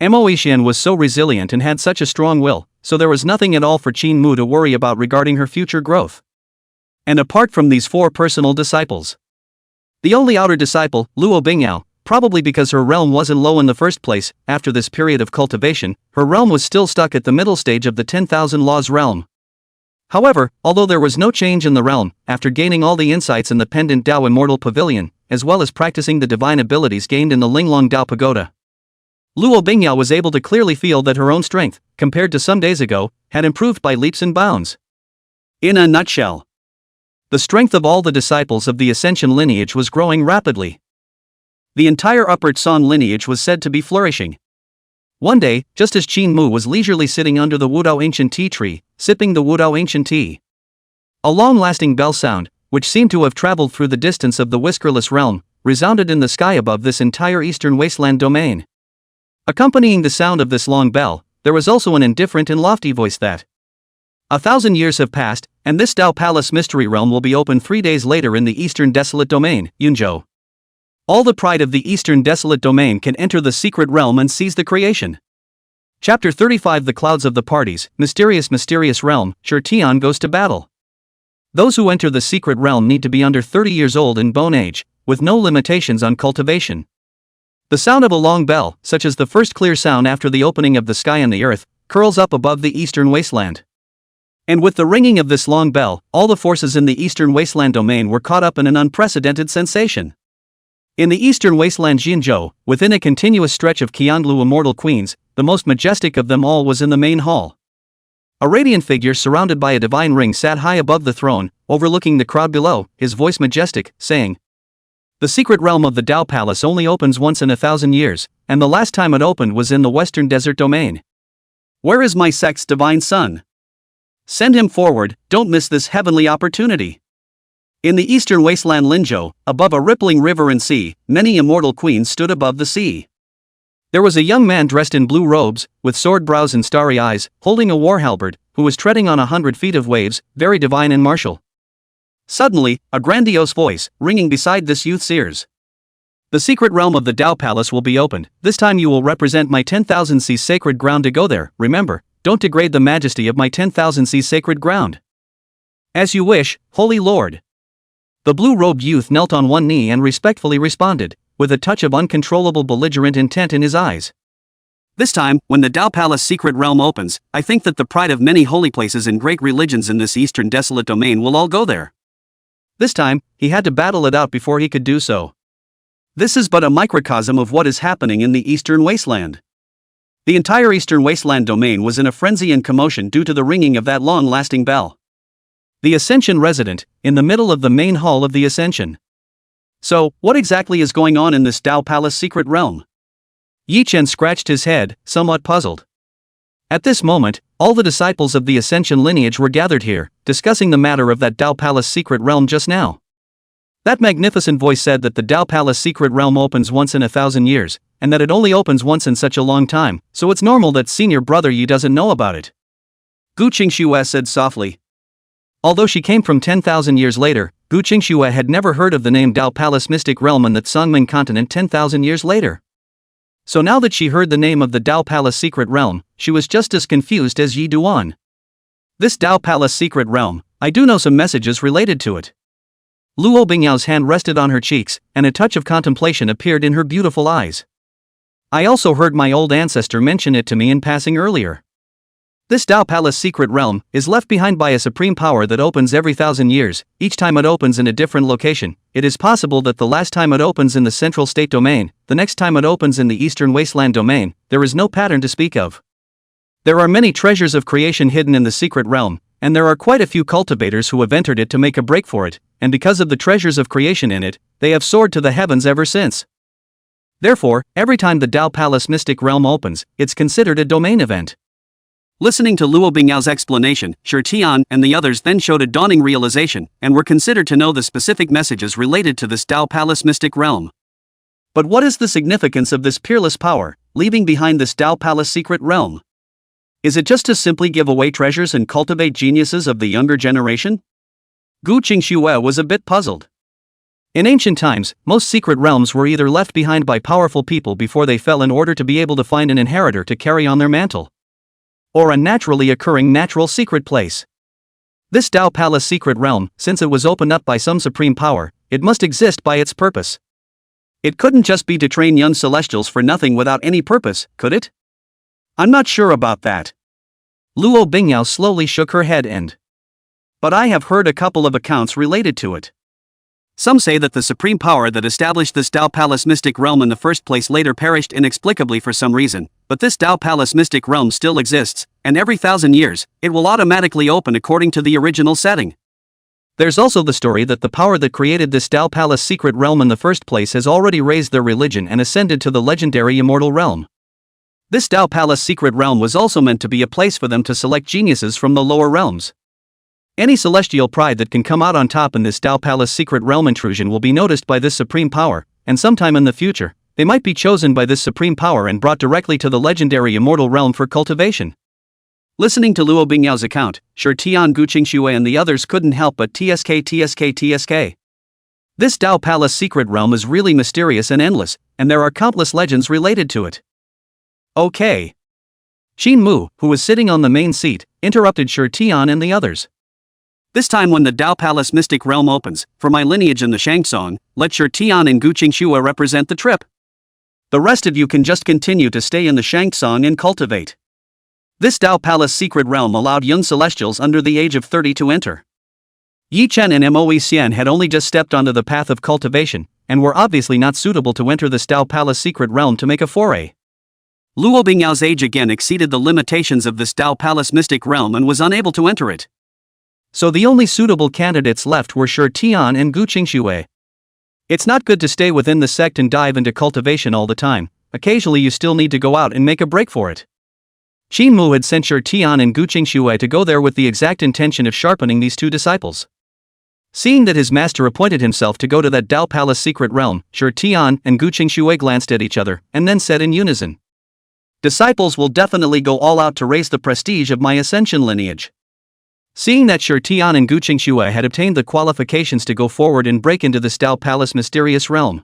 Moe Xian was so resilient and had such a strong will, so there was nothing at all for Qingmu to worry about regarding her future growth. And apart from these four personal disciples, the only outer disciple, Luo Bingyao, probably because her realm wasn't low in the first place, after this period of cultivation, her realm was still stuck at the middle stage of the 10,000 laws realm. However, although there was no change in the realm, after gaining all the insights in the pendant Dao immortal pavilion, as well as practicing the divine abilities gained in the Linglong Dao pagoda, Luo Bingyao was able to clearly feel that her own strength, compared to some days ago, had improved by leaps and bounds. In a nutshell, the strength of all the disciples of the Ascension lineage was growing rapidly. The entire Upper San lineage was said to be flourishing. One day, just as Qingmu was leisurely sitting under the Wudao ancient tea tree, sipping the Wudao ancient tea, a long-lasting bell sound, which seemed to have traveled through the distance of the whiskerless realm, resounded in the sky above this entire eastern wasteland domain. Accompanying the sound of this long bell, there was also an indifferent and lofty voice that 1,000 years have passed, and this Dao Palace mystery realm will be opened 3 days later in the eastern desolate domain, Yunzhou. All the pride of the eastern desolate domain can enter the secret realm and seize the creation. Chapter 35 The Clouds of the Parties, Mysterious Realm, Tian goes to battle. Those who enter the secret realm need to be under 30 years old in bone age, with no limitations on cultivation. The sound of a long bell, such as the first clear sound after the opening of the sky and the earth, curls up above the eastern wasteland. And with the ringing of this long bell, all the forces in the eastern wasteland domain were caught up in an unprecedented sensation. In the eastern wasteland Jinzhou, within a continuous stretch of Qianlu immortal queens, the most majestic of them all was in the main hall. A radiant figure surrounded by a divine ring sat high above the throne, overlooking the crowd below, his voice majestic, saying, "The secret realm of the Dao Palace only opens once in 1,000 years, and the last time it opened was in the western desert domain. Where is my sect's divine son? Send him forward, don't miss this heavenly opportunity." In the eastern wasteland Linzhou, above a rippling river and sea, many immortal queens stood above the sea. There was a young man dressed in blue robes, with sword brows and starry eyes, holding a war halberd, who was treading on 100 feet of waves, very divine and martial. Suddenly, a grandiose voice, ringing beside this youth's ears. "The secret realm of the Dao Palace will be opened, this time you will represent my 10,000 seas sacred ground to go there, remember, don't degrade the majesty of my 10,000 seas sacred ground. As you wish, Holy Lord. The blue-robed youth knelt on one knee and respectfully responded, with a touch of uncontrollable belligerent intent in his eyes. This time, when the Tao Palace secret realm opens, I think that the pride of many holy places and great religions in this eastern desolate domain will all go there. This time, he had to battle it out before he could do so. This is but a microcosm of what is happening in the eastern wasteland. The entire eastern wasteland domain was in a frenzy and commotion due to the ringing of that long-lasting bell. The Ascension resident, in the middle of the main hall of the Ascension. So, what exactly is going on in this Tao Palace secret realm? Yi Chen scratched his head, somewhat puzzled. At this moment, all the disciples of the Ascension lineage were gathered here, discussing the matter of that Tao Palace secret realm just now. That magnificent voice said that the Tao Palace secret realm opens once in 1,000 years, and that it only opens once in such a long time, so it's normal that senior brother Yi doesn't know about it. Gu Qingxue said softly. Although she came from 10,000 years later, Gu Qingxue had never heard of the name Tao Palace Mystic Realm on the Songming continent 10,000 years later. So now that she heard the name of the Tao Palace Secret Realm, she was just as confused as Yi Duan. This Tao Palace Secret Realm, I do know some messages related to it. Luo Bingyao's hand rested on her cheeks, and a touch of contemplation appeared in her beautiful eyes. I also heard my old ancestor mention it to me in passing earlier. This Tao Palace Secret Realm is left behind by a supreme power that opens every 1,000 years, each time it opens in a different location. It is possible that the last time it opens in the Central State Domain, the next time it opens in the Eastern Wasteland Domain, there is no pattern to speak of. There are many treasures of creation hidden in the Secret Realm, and there are quite a few cultivators who have entered it to make a break for it, and because of the treasures of creation in it, they have soared to the heavens ever since. Therefore, every time the Tao Palace Mystic Realm opens, it's considered a domain event. Listening to Luo Bingyao's explanation, Shi Tian and the others then showed a dawning realization, and were considered to know the specific messages related to this Tao Palace Mystic Realm. But what is the significance of this peerless power, leaving behind this Tao Palace Secret Realm? Is it just to simply give away treasures and cultivate geniuses of the younger generation? Gu Qingxue was a bit puzzled. In ancient times, most secret realms were either left behind by powerful people before they fell in order to be able to find an inheritor to carry on their mantle, or a naturally occurring natural secret place. This Tao Palace secret realm, since it was opened up by some supreme power, it must exist by its purpose. It couldn't just be to train young celestials for nothing without any purpose, could it? I'm not sure about that. Luo Bingyao slowly shook her head but I have heard a couple of accounts related to it. Some say that the supreme power that established this Tao Palace Mystic Realm in the first place later perished inexplicably for some reason, but this Tao Palace Mystic Realm still exists, and every 1,000 years, it will automatically open according to the original setting. There's also the story that the power that created this Tao Palace Secret Realm in the first place has already raised their religion and ascended to the legendary immortal realm. This Tao Palace Secret Realm was also meant to be a place for them to select geniuses from the lower realms. Any celestial pride that can come out on top in this Tao Palace Secret Realm intrusion will be noticed by this supreme power, and sometime in the future, they might be chosen by this supreme power and brought directly to the legendary immortal realm for cultivation. Listening to Luo Bingyao's account, Shi Tian, Gu Qingxue and the others couldn't help but tsk. This Tao Palace Secret Realm is really mysterious and endless, and there are countless legends related to it. Okay. Xin Mu, who was sitting on the main seat, interrupted Shi Tian and the others. This time when the Tao Palace Mystic Realm opens, for my lineage in the Shangtsong, let Shi Tian and Gu Qingxue represent the trip. The rest of you can just continue to stay in the Shangtsong and cultivate. This Tao Palace Secret Realm allowed young celestials under the age of 30 to enter. Yi Chen and Moe Xian had only just stepped onto the path of cultivation, and were obviously not suitable to enter this Tao Palace Secret Realm to make a foray. Luo Bingyao's age again exceeded the limitations of this Tao Palace Mystic Realm and was unable to enter it. So the only suitable candidates left were Shi Tian and Gu Qingxue. It's not good to stay within the sect and dive into cultivation all the time. Occasionally you still need to go out and make a break for it. Xin Mu had sent Shi Tian and Gu Qingxue to go there with the exact intention of sharpening these two disciples. Seeing that his master appointed himself to go to that Tao Palace Secret Realm, Shi Tian and Gu Qingxue glanced at each other, and then said in unison, "Disciples will definitely go all out to raise the prestige of my ascension lineage." Seeing that Shi Tian and Gu Qingxue had obtained the qualifications to go forward and break into this Tao Palace mysterious realm,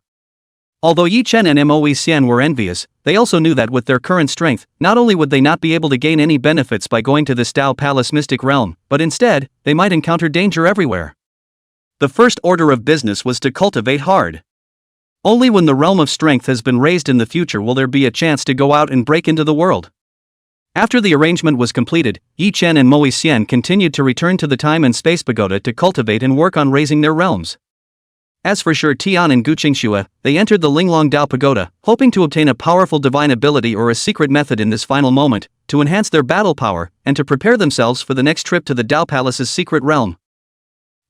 Although Yi Chen and Mo Xian were envious, they also knew that with their current strength, not only would they not be able to gain any benefits by going to this Tao Palace mystic realm, but instead, they might encounter danger everywhere. The first order of business was to cultivate hard. Only when the realm of strength has been raised in the future will there be a chance to go out and break into the world. After the arrangement was completed, Yi Chen and Mo Xian continued to return to the time and space pagoda to cultivate and work on raising their realms. As for Shi Tian and Gu Qingxue, they entered the Linglong Dao Pagoda, hoping to obtain a powerful divine ability or a secret method in this final moment, to enhance their battle power, and to prepare themselves for the next trip to the Dao Palace's secret realm.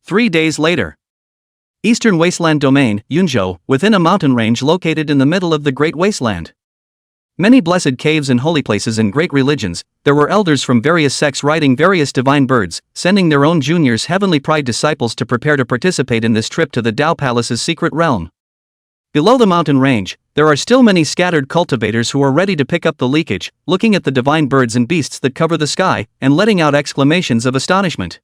3 days later. Eastern Wasteland Domain, Yunzhou, within a mountain range located in the middle of the Great Wasteland. Many blessed caves and holy places in great religions, there were elders from various sects riding various divine birds, sending their own juniors heavenly pride disciples to prepare to participate in this trip to the Dao Palace's secret realm. Below the mountain range, there are still many scattered cultivators who are ready to pick up the leakage, looking at the divine birds and beasts that cover the sky, and letting out exclamations of astonishment.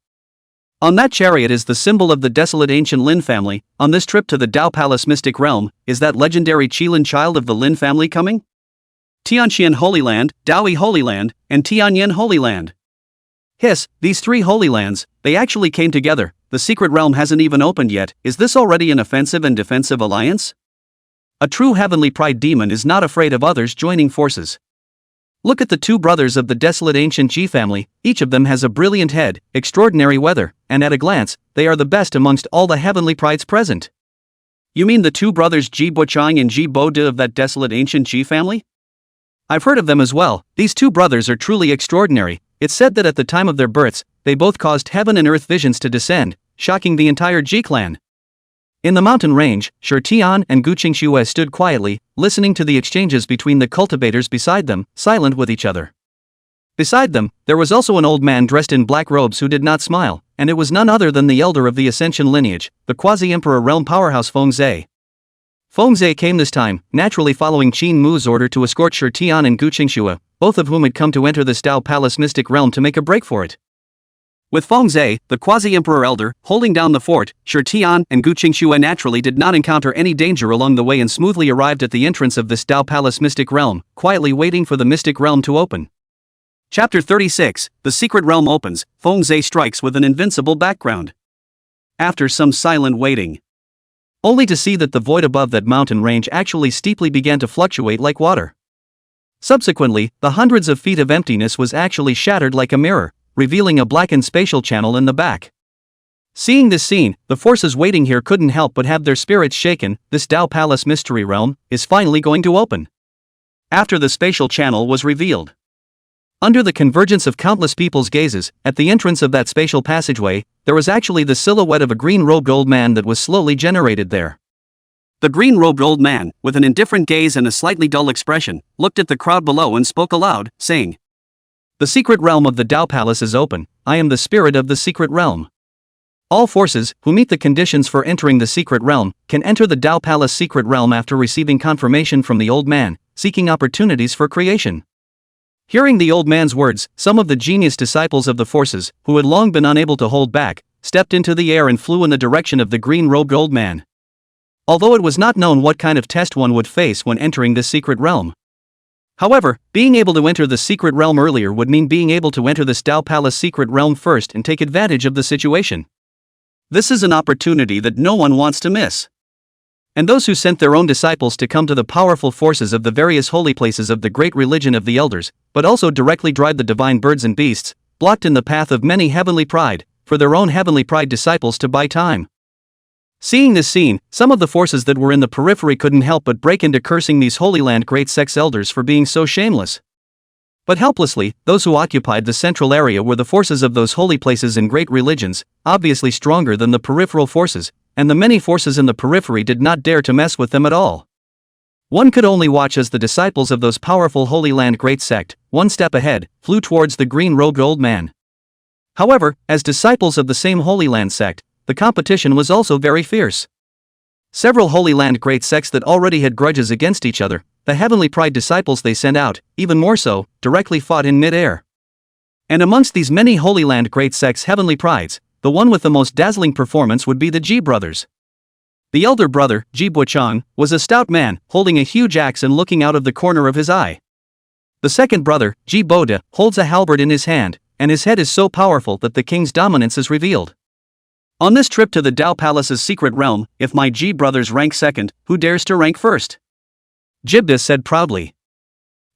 On that chariot is the symbol of the desolate ancient Lin family. On this trip to the Dao Palace mystic realm, is that legendary Qilin child of the Lin family coming? Tianxian Holy Land, Daoi Holy Land, and Tianyan Holy Land. Hiss, these 3 holy lands, they actually came together. The secret realm hasn't even opened yet. Is this already an offensive and defensive alliance? A true heavenly pride demon is not afraid of others joining forces. Look at the 2 brothers of the desolate ancient Ji family, each of them has a brilliant head, extraordinary weather, and at a glance, they are the best amongst all the heavenly prides present. You mean the 2 brothers Ji Bochang and Ji Bodu of that desolate ancient Ji family? I've heard of them as well. These 2 brothers are truly extraordinary. It's said that at the time of their births, they both caused heaven and earth visions to descend, shocking the entire Ji clan. In the mountain range, Shi Tian and Gu Qingxue stood quietly, listening to the exchanges between the cultivators beside them, silent with each other. Beside them, there was also an old man dressed in black robes who did not smile, and it was none other than the elder of the Ascension lineage, the quasi-emperor realm powerhouse Fengzhe. Fengzhe came this time, naturally following Qin Mu's order to escort Shi Tian and Gu Qingxue, both of whom had come to enter the Dao Palace mystic realm to make a break for it. With Fengzhe, the quasi-emperor elder, holding down the fort, Shi Tian and Gu Qingxue naturally did not encounter any danger along the way and smoothly arrived at the entrance of this Dao Palace mystic realm, quietly waiting for the mystic realm to open. Chapter 36, The Secret Realm Opens. Fengzhe strikes with an invincible background. After some silent waiting, only to see that the void above that mountain range actually steeply began to fluctuate like water. Subsequently, the hundreds of feet of emptiness was actually shattered like a mirror, revealing a blackened spatial channel in the back. Seeing this scene, the forces waiting here couldn't help but have their spirits shaken. This Dao Palace mystery realm is finally going to open. After the spatial channel was revealed, under the convergence of countless people's gazes, at the entrance of that spatial passageway, there was actually the silhouette of a green-robed old man that was slowly generated there. The green-robed old man, with an indifferent gaze and a slightly dull expression, looked at the crowd below and spoke aloud, saying, "The secret realm of the Dao Palace is open. I am the spirit of the secret realm. All forces, who meet the conditions for entering the secret realm, can enter the Dao Palace secret realm after receiving confirmation from the old man, seeking opportunities for creation." Hearing the old man's words, some of the genius disciples of the forces, who had long been unable to hold back, stepped into the air and flew in the direction of the green-robed old man. Although it was not known what kind of test one would face when entering this secret realm. However, being able to enter the secret realm earlier would mean being able to enter this Dao Palace secret realm first and take advantage of the situation. This is an opportunity that no one wants to miss. And those who sent their own disciples to come to the powerful forces of the various holy places of the great religion of the elders, but also directly drive the divine birds and beasts, blocked in the path of many heavenly pride, for their own heavenly pride disciples to buy time. Seeing this scene, some of the forces that were in the periphery couldn't help but break into cursing these Holy Land great sects elders for being so shameless. But helplessly, those who occupied the central area were the forces of those holy places and great religions, obviously stronger than the peripheral forces, and the many forces in the periphery did not dare to mess with them at all. One could only watch as the disciples of those powerful Holy Land great sect, one step ahead, flew towards the green-robed old man. However, as disciples of the same Holy Land sect, the competition was also very fierce. Several Holy Land great sects that already had grudges against each other, the heavenly pride disciples they sent out, even more so, directly fought in mid-air. And amongst these many Holy Land great sects' heavenly prides, the one with the most dazzling performance would be the Ji brothers. The elder brother, Ji Buchang, was a stout man, holding a huge axe and looking out of the corner of his eye. The second brother, Ji Boda, holds a halberd in his hand, and his head is so powerful that the king's dominance is revealed. On this trip to the Dao Palace's secret realm, if my Ji brothers rank second, who dares to rank first? Jibda said proudly.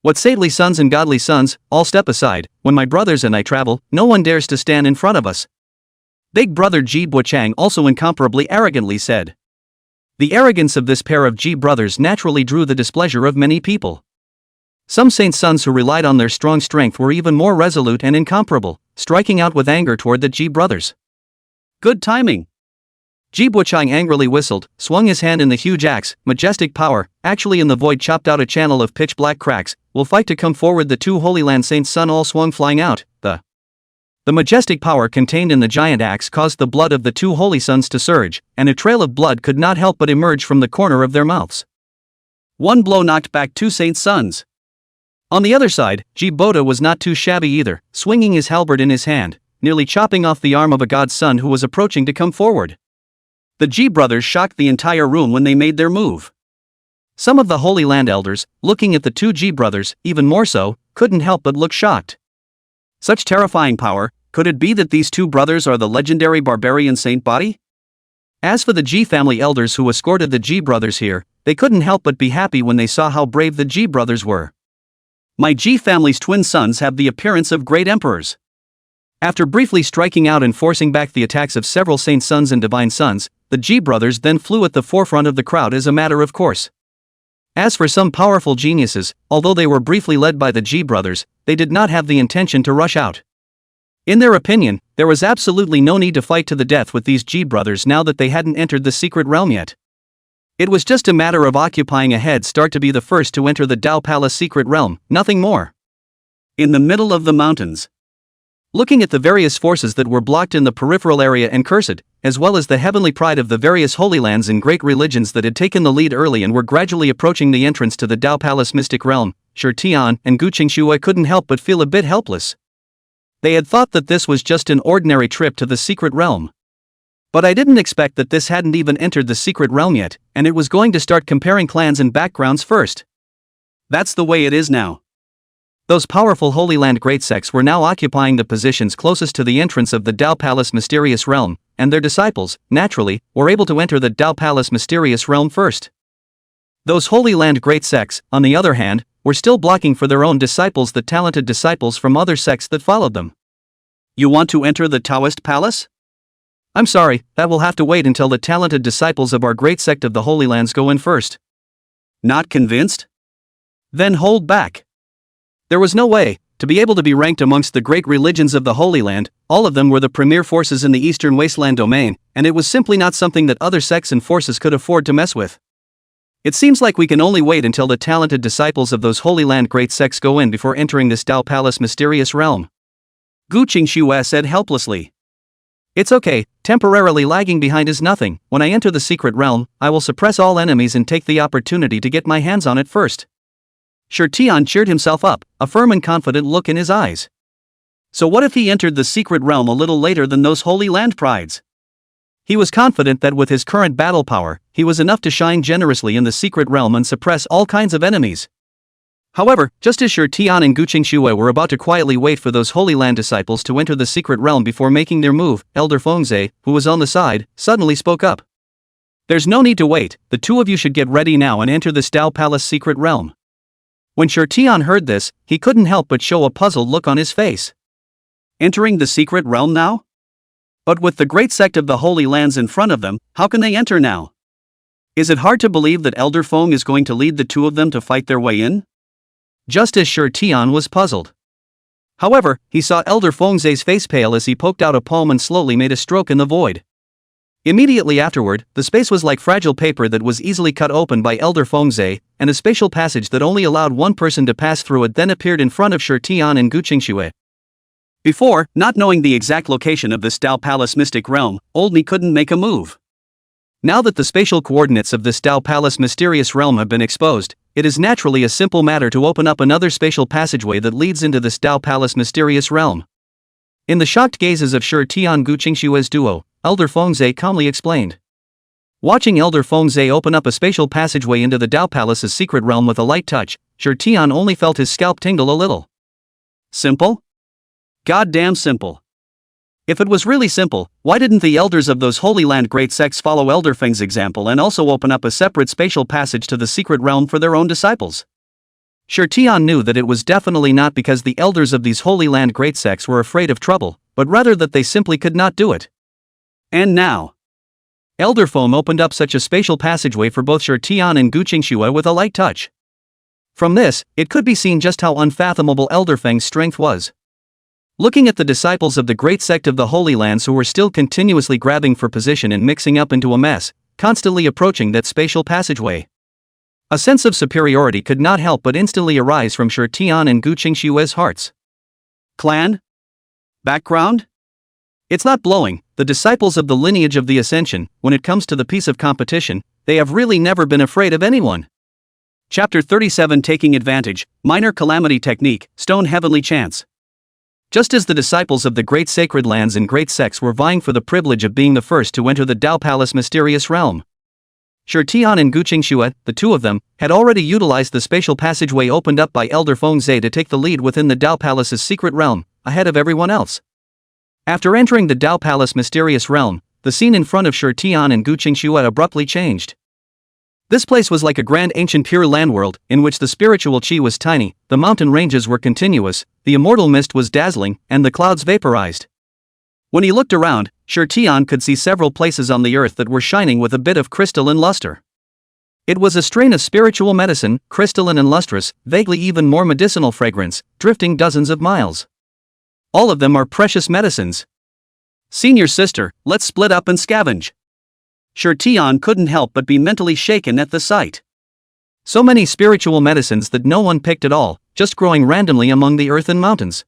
What saintly sons and godly sons, all step aside, when my brothers and I travel, no one dares to stand in front of us. Big brother Ji Buchang also incomparably arrogantly said. The arrogance of this pair of Ji brothers naturally drew the displeasure of many people. Some saint sons who relied on their strong strength were even more resolute and incomparable, striking out with anger toward the Ji brothers. Good timing. Ji Buchang angrily whistled, swung his hand in the huge axe, majestic power, actually in the void chopped out a channel of pitch-black cracks, will fight to come forward. The two Holy Land saints' sun all swung flying out. The majestic power contained in the giant axe caused the blood of the two holy sons to surge, and a trail of blood could not help but emerge from the corner of their mouths. One blow knocked back two saints' sons. On the other side, Ji Boda was not too shabby either, swinging his halberd in his hand, nearly chopping off the arm of a god's son who was approaching to come forward. The Ji brothers shocked the entire room when they made their move. Some of the Holy Land elders, looking at the two Ji brothers, even more so, couldn't help but look shocked. Such terrifying power, could it be that these two brothers are the legendary barbarian Saint Body? As for the Ji family elders who escorted the Ji brothers here, they couldn't help but be happy when they saw how brave the Ji brothers were. My Ji family's twin sons have the appearance of great emperors. After briefly striking out and forcing back the attacks of several saint sons and divine sons, the Ji brothers then flew at the forefront of the crowd as a matter of course. As for some powerful geniuses, although they were briefly led by the Ji brothers, they did not have the intention to rush out. In their opinion, there was absolutely no need to fight to the death with these Ji brothers now that they hadn't entered the secret realm yet. It was just a matter of occupying a head start to be the first to enter the Dao Palace secret realm, nothing more. In the middle of the mountains. Looking at the various forces that were blocked in the peripheral area and cursed, as well as the heavenly pride of the various holy lands and great religions that had taken the lead early and were gradually approaching the entrance to the Dao Palace mystic realm, Tian and Qingxue couldn't help but feel a bit helpless. They had thought that this was just an ordinary trip to the secret realm. But I didn't expect that this hadn't even entered the secret realm yet, and it was going to start comparing clans and backgrounds first. That's the way it is now. Those powerful Holy Land great sects were now occupying the positions closest to the entrance of the Dao Palace mysterious realm, and their disciples, naturally, were able to enter the Dao Palace mysterious realm first. Those Holy Land great sects, on the other hand, were still blocking for their own disciples the talented disciples from other sects that followed them. You want to enter the Taoist Palace? I'm sorry, that will have to wait until the talented disciples of our great sect of the Holy Lands go in first. Not convinced? Then hold back. There was no way, to be able to be ranked amongst the great religions of the Holy Land, all of them were the premier forces in the Eastern Wasteland domain, and it was simply not something that other sects and forces could afford to mess with. It seems like we can only wait until the talented disciples of those Holy Land great sects go in before entering this Dao Palace mysterious realm. Qingxue said helplessly. It's okay, temporarily lagging behind is nothing. When I enter the secret realm, I will suppress all enemies and take the opportunity to get my hands on it first. Tian cheered himself up, a firm and confident look in his eyes. So what if he entered the secret realm a little later than those Holy Land prides? He was confident that with his current battle power, he was enough to shine generously in the secret realm and suppress all kinds of enemies. However, just as Tian and Qingxue were about to quietly wait for those Holy Land disciples to enter the secret realm before making their move, Elder Fengze, who was on the side, suddenly spoke up. There's no need to wait, the two of you should get ready now and enter this Dao Palace secret realm. When Tian heard this, he couldn't help but show a puzzled look on his face. Entering the secret realm now? But with the great sect of the Holy Lands in front of them, how can they enter now? Is it hard to believe that Elder Feng is going to lead the two of them to fight their way in? Just as Tian was puzzled. However, he saw Elder Fengze's face pale as he poked out a palm and slowly made a stroke in the void. Immediately afterward, the space was like fragile paper that was easily cut open by Elder Fengze, and a spatial passage that only allowed one person to pass through it then appeared in front of Tian and Qingxue. Before, not knowing the exact location of this Dao Palace mystic realm, Old Me couldn't make a move. Now that the spatial coordinates of this Dao Palace mysterious realm have been exposed, it is naturally a simple matter to open up another spatial passageway that leads into this Dao Palace mysterious realm. In the shocked gazes of Tian Qingxue's duo, Elder Fengze calmly explained. Watching Elder Fengzhe open up a spatial passageway into the Tao Palace's secret realm with a light touch, Shi Tian only felt his scalp tingle a little. Simple? Goddamn simple. If it was really simple, why didn't the elders of those Holy Land great sects follow Elder Feng's example and also open up a separate spatial passage to the secret realm for their own disciples? Shi Tian knew that it was definitely not because the elders of these Holy Land great sects were afraid of trouble, but rather that they simply could not do it. And now, Elder Feng opened up such a spatial passageway for both Shi Tian and Qingxue with a light touch. From this, it could be seen just how unfathomable Elder Feng's strength was. Looking at the disciples of the great sect of the Holy Lands who were still continuously grabbing for position and mixing up into a mess, constantly approaching that spatial passageway, a sense of superiority could not help but instantly arise from Shi Tian and Qingxue's hearts. Clan? Background? It's not blowing. The disciples of the lineage of the Ascension, when it comes to the piece of competition, they have really never been afraid of anyone. Chapter 37 Taking Advantage, Minor Calamity Technique, Stone Heavenly Chance. Just as the disciples of the great sacred lands and great sects were vying for the privilege of being the first to enter the Tao Palace mysterious realm, Shi Tian and Qingxue, the two of them, had already utilized the spatial passageway opened up by Elder Fengzhe to take the lead within the Tao Palace's secret realm, ahead of everyone else. After entering the Tao Palace mysterious realm, the scene in front of Shi Tian and Qingxue abruptly changed. This place was like a grand ancient pure land world, in which the spiritual chi was tiny, the mountain ranges were continuous, the immortal mist was dazzling, and the clouds vaporized. When he looked around, Shi Tian could see several places on the earth that were shining with a bit of crystalline luster. It was a strain of spiritual medicine, crystalline and lustrous, vaguely even more medicinal fragrance, drifting dozens of miles. All of them are precious medicines. Senior sister, let's split up and scavenge. Shi Tian couldn't help but be mentally shaken at the sight. So many spiritual medicines that no one picked at all, just growing randomly among the earth and mountains.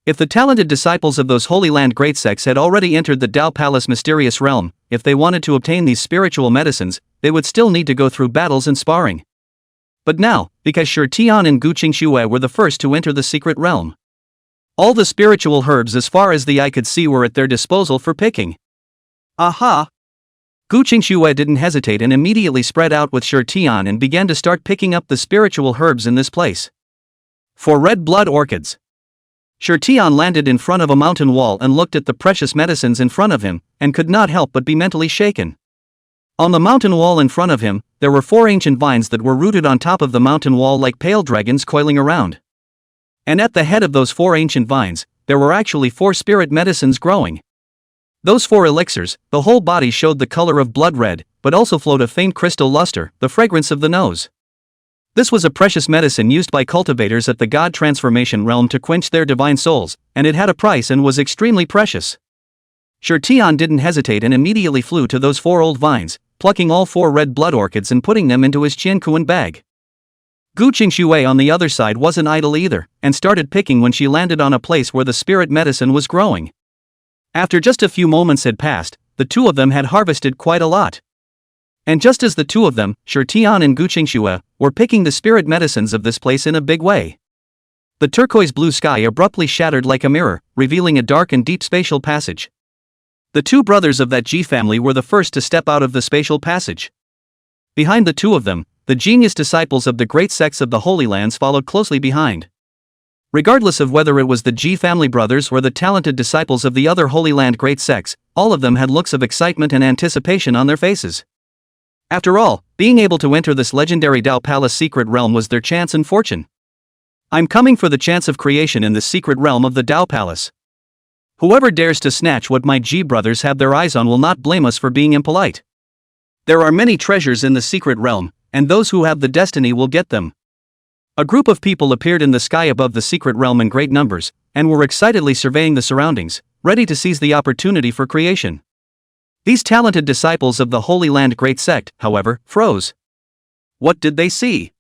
If the talented disciples of those Holy Land great sects had already entered the Tao Palace mysterious realm, if they wanted to obtain these spiritual medicines, they would still need to go through battles and sparring. But now, because Shi Tian and Qingxue were the first to enter the secret realm, all the spiritual herbs as far as the eye could see were at their disposal for picking. Aha! Qingxue didn't hesitate and immediately spread out with Shi Tian and began to start picking up the spiritual herbs in this place. For red blood orchids. Shi Tian landed in front of a mountain wall and looked at the precious medicines in front of him, and could not help but be mentally shaken. On the mountain wall in front of him, there were 4 ancient vines that were rooted on top of the mountain wall like pale dragons coiling around. And at the head of those 4 ancient vines, there were actually 4 spirit medicines growing. Those 4 elixirs, the whole body showed the color of blood red, but also flowed a faint crystal luster, the fragrance of the nose. This was a precious medicine used by cultivators at the God Transformation realm to quench their divine souls, and it had a price and was extremely precious. Shi Tian didn't hesitate and immediately flew to those 4 old vines, plucking all 4 red blood orchids and putting them into his Qianquan bag. Qingxue on the other side wasn't idle either, and started picking when she landed on a place where the spirit medicine was growing. After just a few moments had passed, the two of them had harvested quite a lot. And just as the two of them, Shi Tian and Qingxue, were picking the spirit medicines of this place in a big way, the turquoise blue sky abruptly shattered like a mirror, revealing a dark and deep spatial passage. The 2 brothers of that Ji family were the first to step out of the spatial passage. Behind the 2 of them, the genius disciples of the great sects of the Holy Lands followed closely behind. Regardless of whether it was the Ji family brothers or the talented disciples of the other Holy Land great sects, all of them had looks of excitement and anticipation on their faces. After all, being able to enter this legendary Tao Palace secret realm was their chance and fortune. I'm coming for the chance of creation in the secret realm of the Tao Palace. Whoever dares to snatch what my Ji brothers have their eyes on will not blame us for being impolite. There are many treasures in the secret realm, and those who have the destiny will get them. A group of people appeared in the sky above the secret realm in great numbers, and were excitedly surveying the surroundings, ready to seize the opportunity for creation. These talented disciples of the Holy Land great sect, however, froze. What did they see?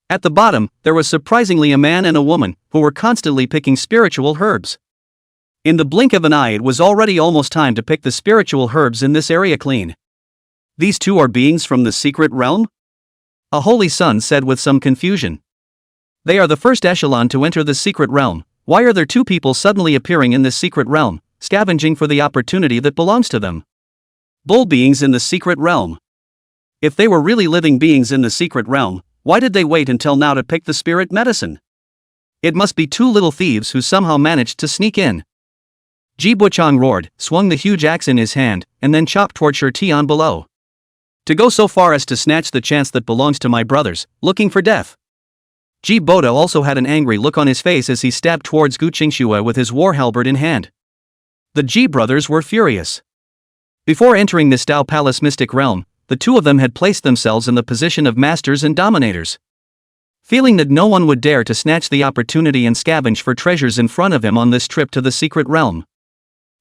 At the bottom, there was surprisingly a man and a woman, who were constantly picking spiritual herbs. In the blink of an eye it was already almost time to pick the spiritual herbs in this area clean. These 2 are beings from the secret realm? A holy son said with some confusion. They are the first echelon to enter the secret realm. Why are there 2 people suddenly appearing in this secret realm, scavenging for the opportunity that belongs to them? Bull beings in the secret realm. If they were really living beings in the secret realm, why did they wait until now to pick the spirit medicine? It must be two little thieves who somehow managed to sneak in. Ji Buchang roared, swung the huge axe in his hand, and then chopped toward Shi Tian below. To go so far as to snatch the chance that belongs to my brothers, looking for death. Ji Boda also had an angry look on his face as he stabbed towards Gu Qingxue with his war halberd in hand. The Ji brothers were furious. Before entering this Dao Palace mystic realm, the two of them had placed themselves in the position of masters and dominators. Feeling that no one would dare to snatch the opportunity and scavenge for treasures in front of him on this trip to the secret realm.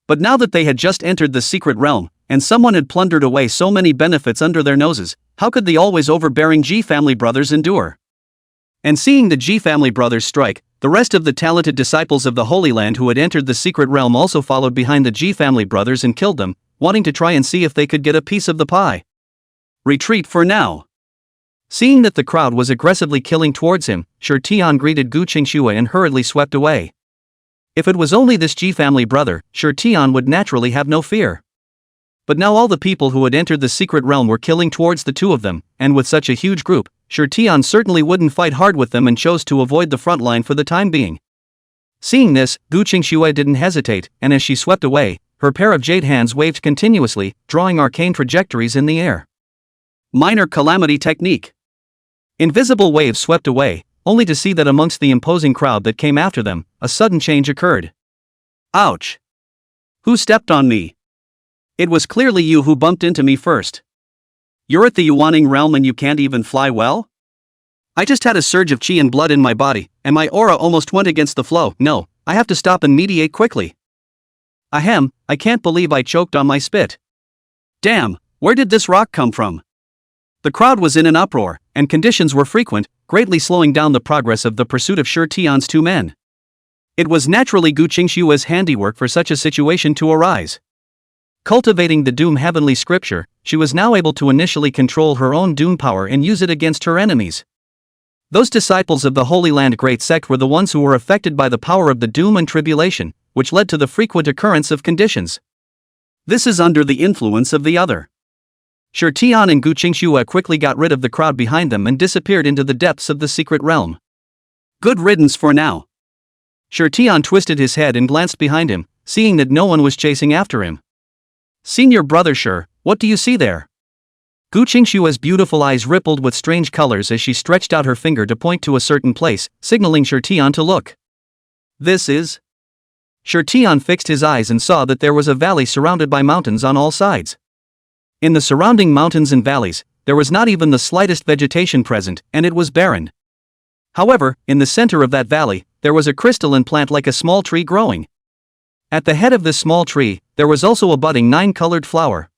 But now that they had just entered the secret realm, and someone had plundered away so many benefits under their noses, how could the always overbearing Ji family brothers endure? And seeing the Ji family brothers strike, the rest of the talented disciples of the Holy Land who had entered the secret realm also followed behind the Ji family brothers and killed them, wanting to try and see if they could get a piece of the pie. Retreat for now. Seeing that the crowd was aggressively killing towards him, Shi Tian greeted Gu Qingxue and hurriedly swept away. If it was only this Ji family brother, Shi Tian would naturally have no fear. But now all the people who had entered the secret realm were killing towards the two of them, and with such a huge group, Shi Tian certainly wouldn't fight hard with them and chose to avoid the front line for the time being. Seeing this, Gu Qingxue didn't hesitate, and as she swept away, her pair of jade hands waved continuously, drawing arcane trajectories in the air. Minor calamity technique. Invisible waves swept away, only to see that amongst the imposing crowd that came after them, a sudden change occurred. Ouch! Who stepped on me? It was clearly you who bumped into me first. You're at the Yuaning realm and you can't even fly well? I just had a surge of qi and blood in my body, and my aura almost went against the flow. No, I have to stop and mediate quickly. Ahem, I can't believe I choked on my spit. Damn, where did this rock come from? The crowd was in an uproar, and conditions were frequent, greatly slowing down the progress of the pursuit of Shi Tian's two men. It was naturally Gu Qingxue's handiwork for such a situation to arise. Cultivating the Doom heavenly scripture, she was now able to initially control her own Doom power and use it against her enemies. Those disciples of the Holy Land Great Sect were the ones who were affected by the power of the Doom and Tribulation, which led to the frequent occurrence of conditions. This is under the influence of the other. Shi Tian and Gu Qingxue quickly got rid of the crowd behind them and disappeared into the depths of the secret realm. Good riddance for now. Shi Tian twisted his head and glanced behind him, seeing that no one was chasing after him. Senior brother Shi, what do you see there? Gu Qingxue's beautiful eyes rippled with strange colors as she stretched out her finger to point to a certain place, signaling Shi Tian to look. This is... Shi Tian fixed his eyes and saw that there was a valley surrounded by mountains on all sides. In the surrounding mountains and valleys, there was not even the slightest vegetation present, and it was barren. However, in the center of that valley, there was a crystalline plant like a small tree growing. At the head of this small tree, there was also a budding 9-colored flower.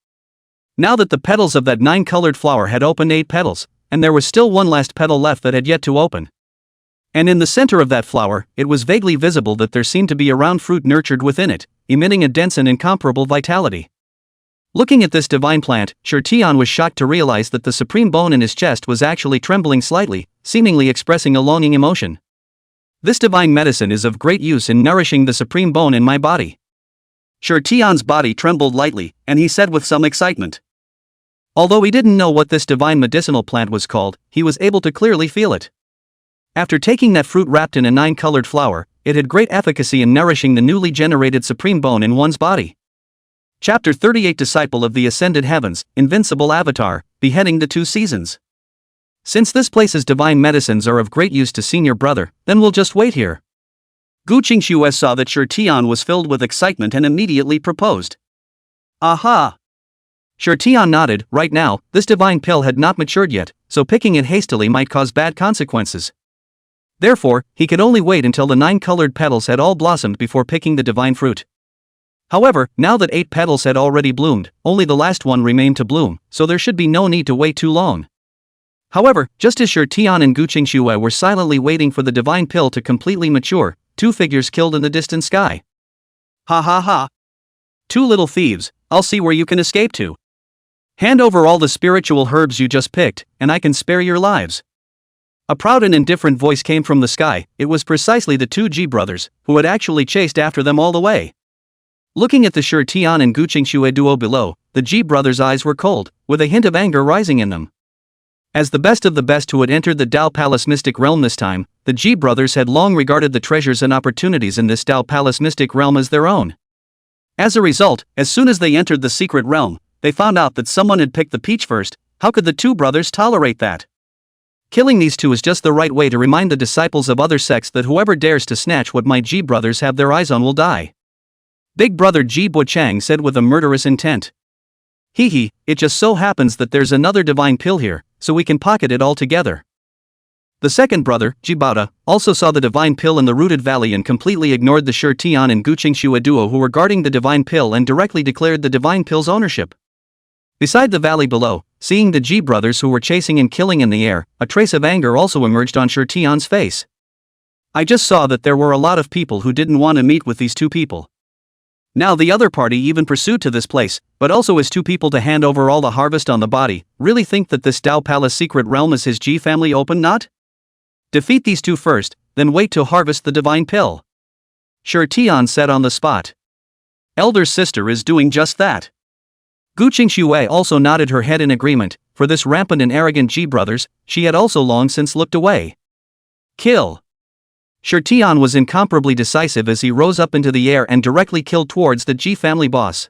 Now that the petals of that 9-colored flower had opened 8 petals, and there was still one last petal left that had yet to open. And in the center of that flower, it was vaguely visible that there seemed to be a round fruit nurtured within it, emitting a dense and incomparable vitality. Looking at this divine plant, Shi Tian was shocked to realize that the supreme bone in his chest was actually trembling slightly, seemingly expressing a longing emotion. This divine medicine is of great use in nourishing the supreme bone in my body. Shi Tian's body trembled lightly, and he said with some excitement. Although he didn't know what this divine medicinal plant was called, he was able to clearly feel it. After taking that fruit wrapped in a 9-colored flower, it had great efficacy in nourishing the newly generated supreme bone in one's body. Chapter 38 Disciple of the Ascended Heavens, Invincible Avatar, Beheading the 2 Seasons. Since this place's divine medicines are of great use to senior brother, then we'll just wait here. Gu Qingxue saw that Shi Tian was filled with excitement and immediately proposed. Aha! Shi Tian nodded. Right now, this divine pill had not matured yet, so picking it hastily might cause bad consequences. Therefore, he could only wait until the 9-colored petals had all blossomed before picking the divine fruit. However, now that 8 petals had already bloomed, only the last one remained to bloom, so there should be no need to wait too long. However, just as Shi Tian and Gu Qingxue were silently waiting for the divine pill to completely mature, 2 figures killed in the distant sky. Ha ha ha! 2 little thieves, I'll see where you can escape to. Hand over all the spiritual herbs you just picked, and I can spare your lives. A proud and indifferent voice came from the sky. It was precisely the 2 Ji brothers, who had actually chased after them all the way. Looking at the Shi Tian and Gu Qingxue duo below, the Ji brothers' eyes were cold, with a hint of anger rising in them. As the best of the best who had entered the Dao Palace mystic realm this time, the Ji brothers had long regarded the treasures and opportunities in this Dao Palace mystic realm as their own. As a result, as soon as they entered the secret realm, they found out that someone had picked the peach first. How could the two brothers tolerate that? Killing these two is just the right way to remind the disciples of other sects that whoever dares to snatch what my Ji brothers have their eyes on will die. Big brother Ji Bochang said with a murderous intent. Hee, it just so happens that there's another divine pill here, so we can pocket it all together. The second brother, Ji Baoda, also saw the divine pill in the rooted valley and completely ignored the Shi Tian and Gu Qingxue duo who were guarding the divine pill and directly declared the divine pill's ownership. Beside the valley below, seeing the Ji brothers who were chasing and killing in the air, a trace of anger also emerged on Shi Tian's face. I just saw that there were a lot of people who didn't want to meet with these two people. Now the other party even pursued to this place, but also as two people to hand over all the harvest on the body. Really think that this Dao Palace secret realm is his Ji family open not? Defeat these two first, then wait to harvest the divine pill. Shi Tian said on the spot. Elder sister is doing just that. Gu Qingxue also nodded her head in agreement. For this rampant and arrogant Ji brothers, she had also long since looked away. Kill. Shi Tian was incomparably decisive as he rose up into the air and directly killed towards the Ji family boss.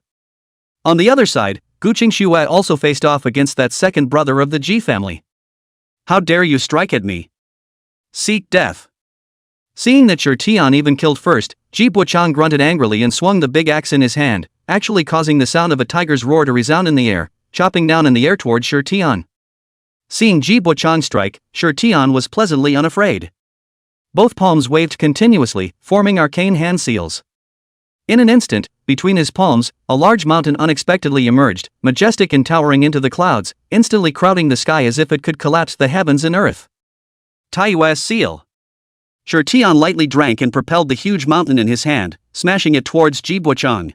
On the other side, Gu Qingxue also faced off against that second brother of the Ji family. How dare you strike at me? Seek death. Seeing that Shi Tian even killed first, Ji Bochang grunted angrily and swung the big axe in his hand, actually causing the sound of a tiger's roar to resound in the air, chopping down in the air towards Shi Tian. Seeing Ji Bochang strike, Shi Tian was pleasantly unafraid. Both palms waved continuously, forming arcane hand seals. In an instant, between his palms, a large mountain unexpectedly emerged, majestic and towering into the clouds, instantly crowding the sky as if it could collapse the heavens and earth. Taihuang seal. Shi Tian lightly drank and propelled the huge mountain in his hand, smashing it towards Ji Bochang.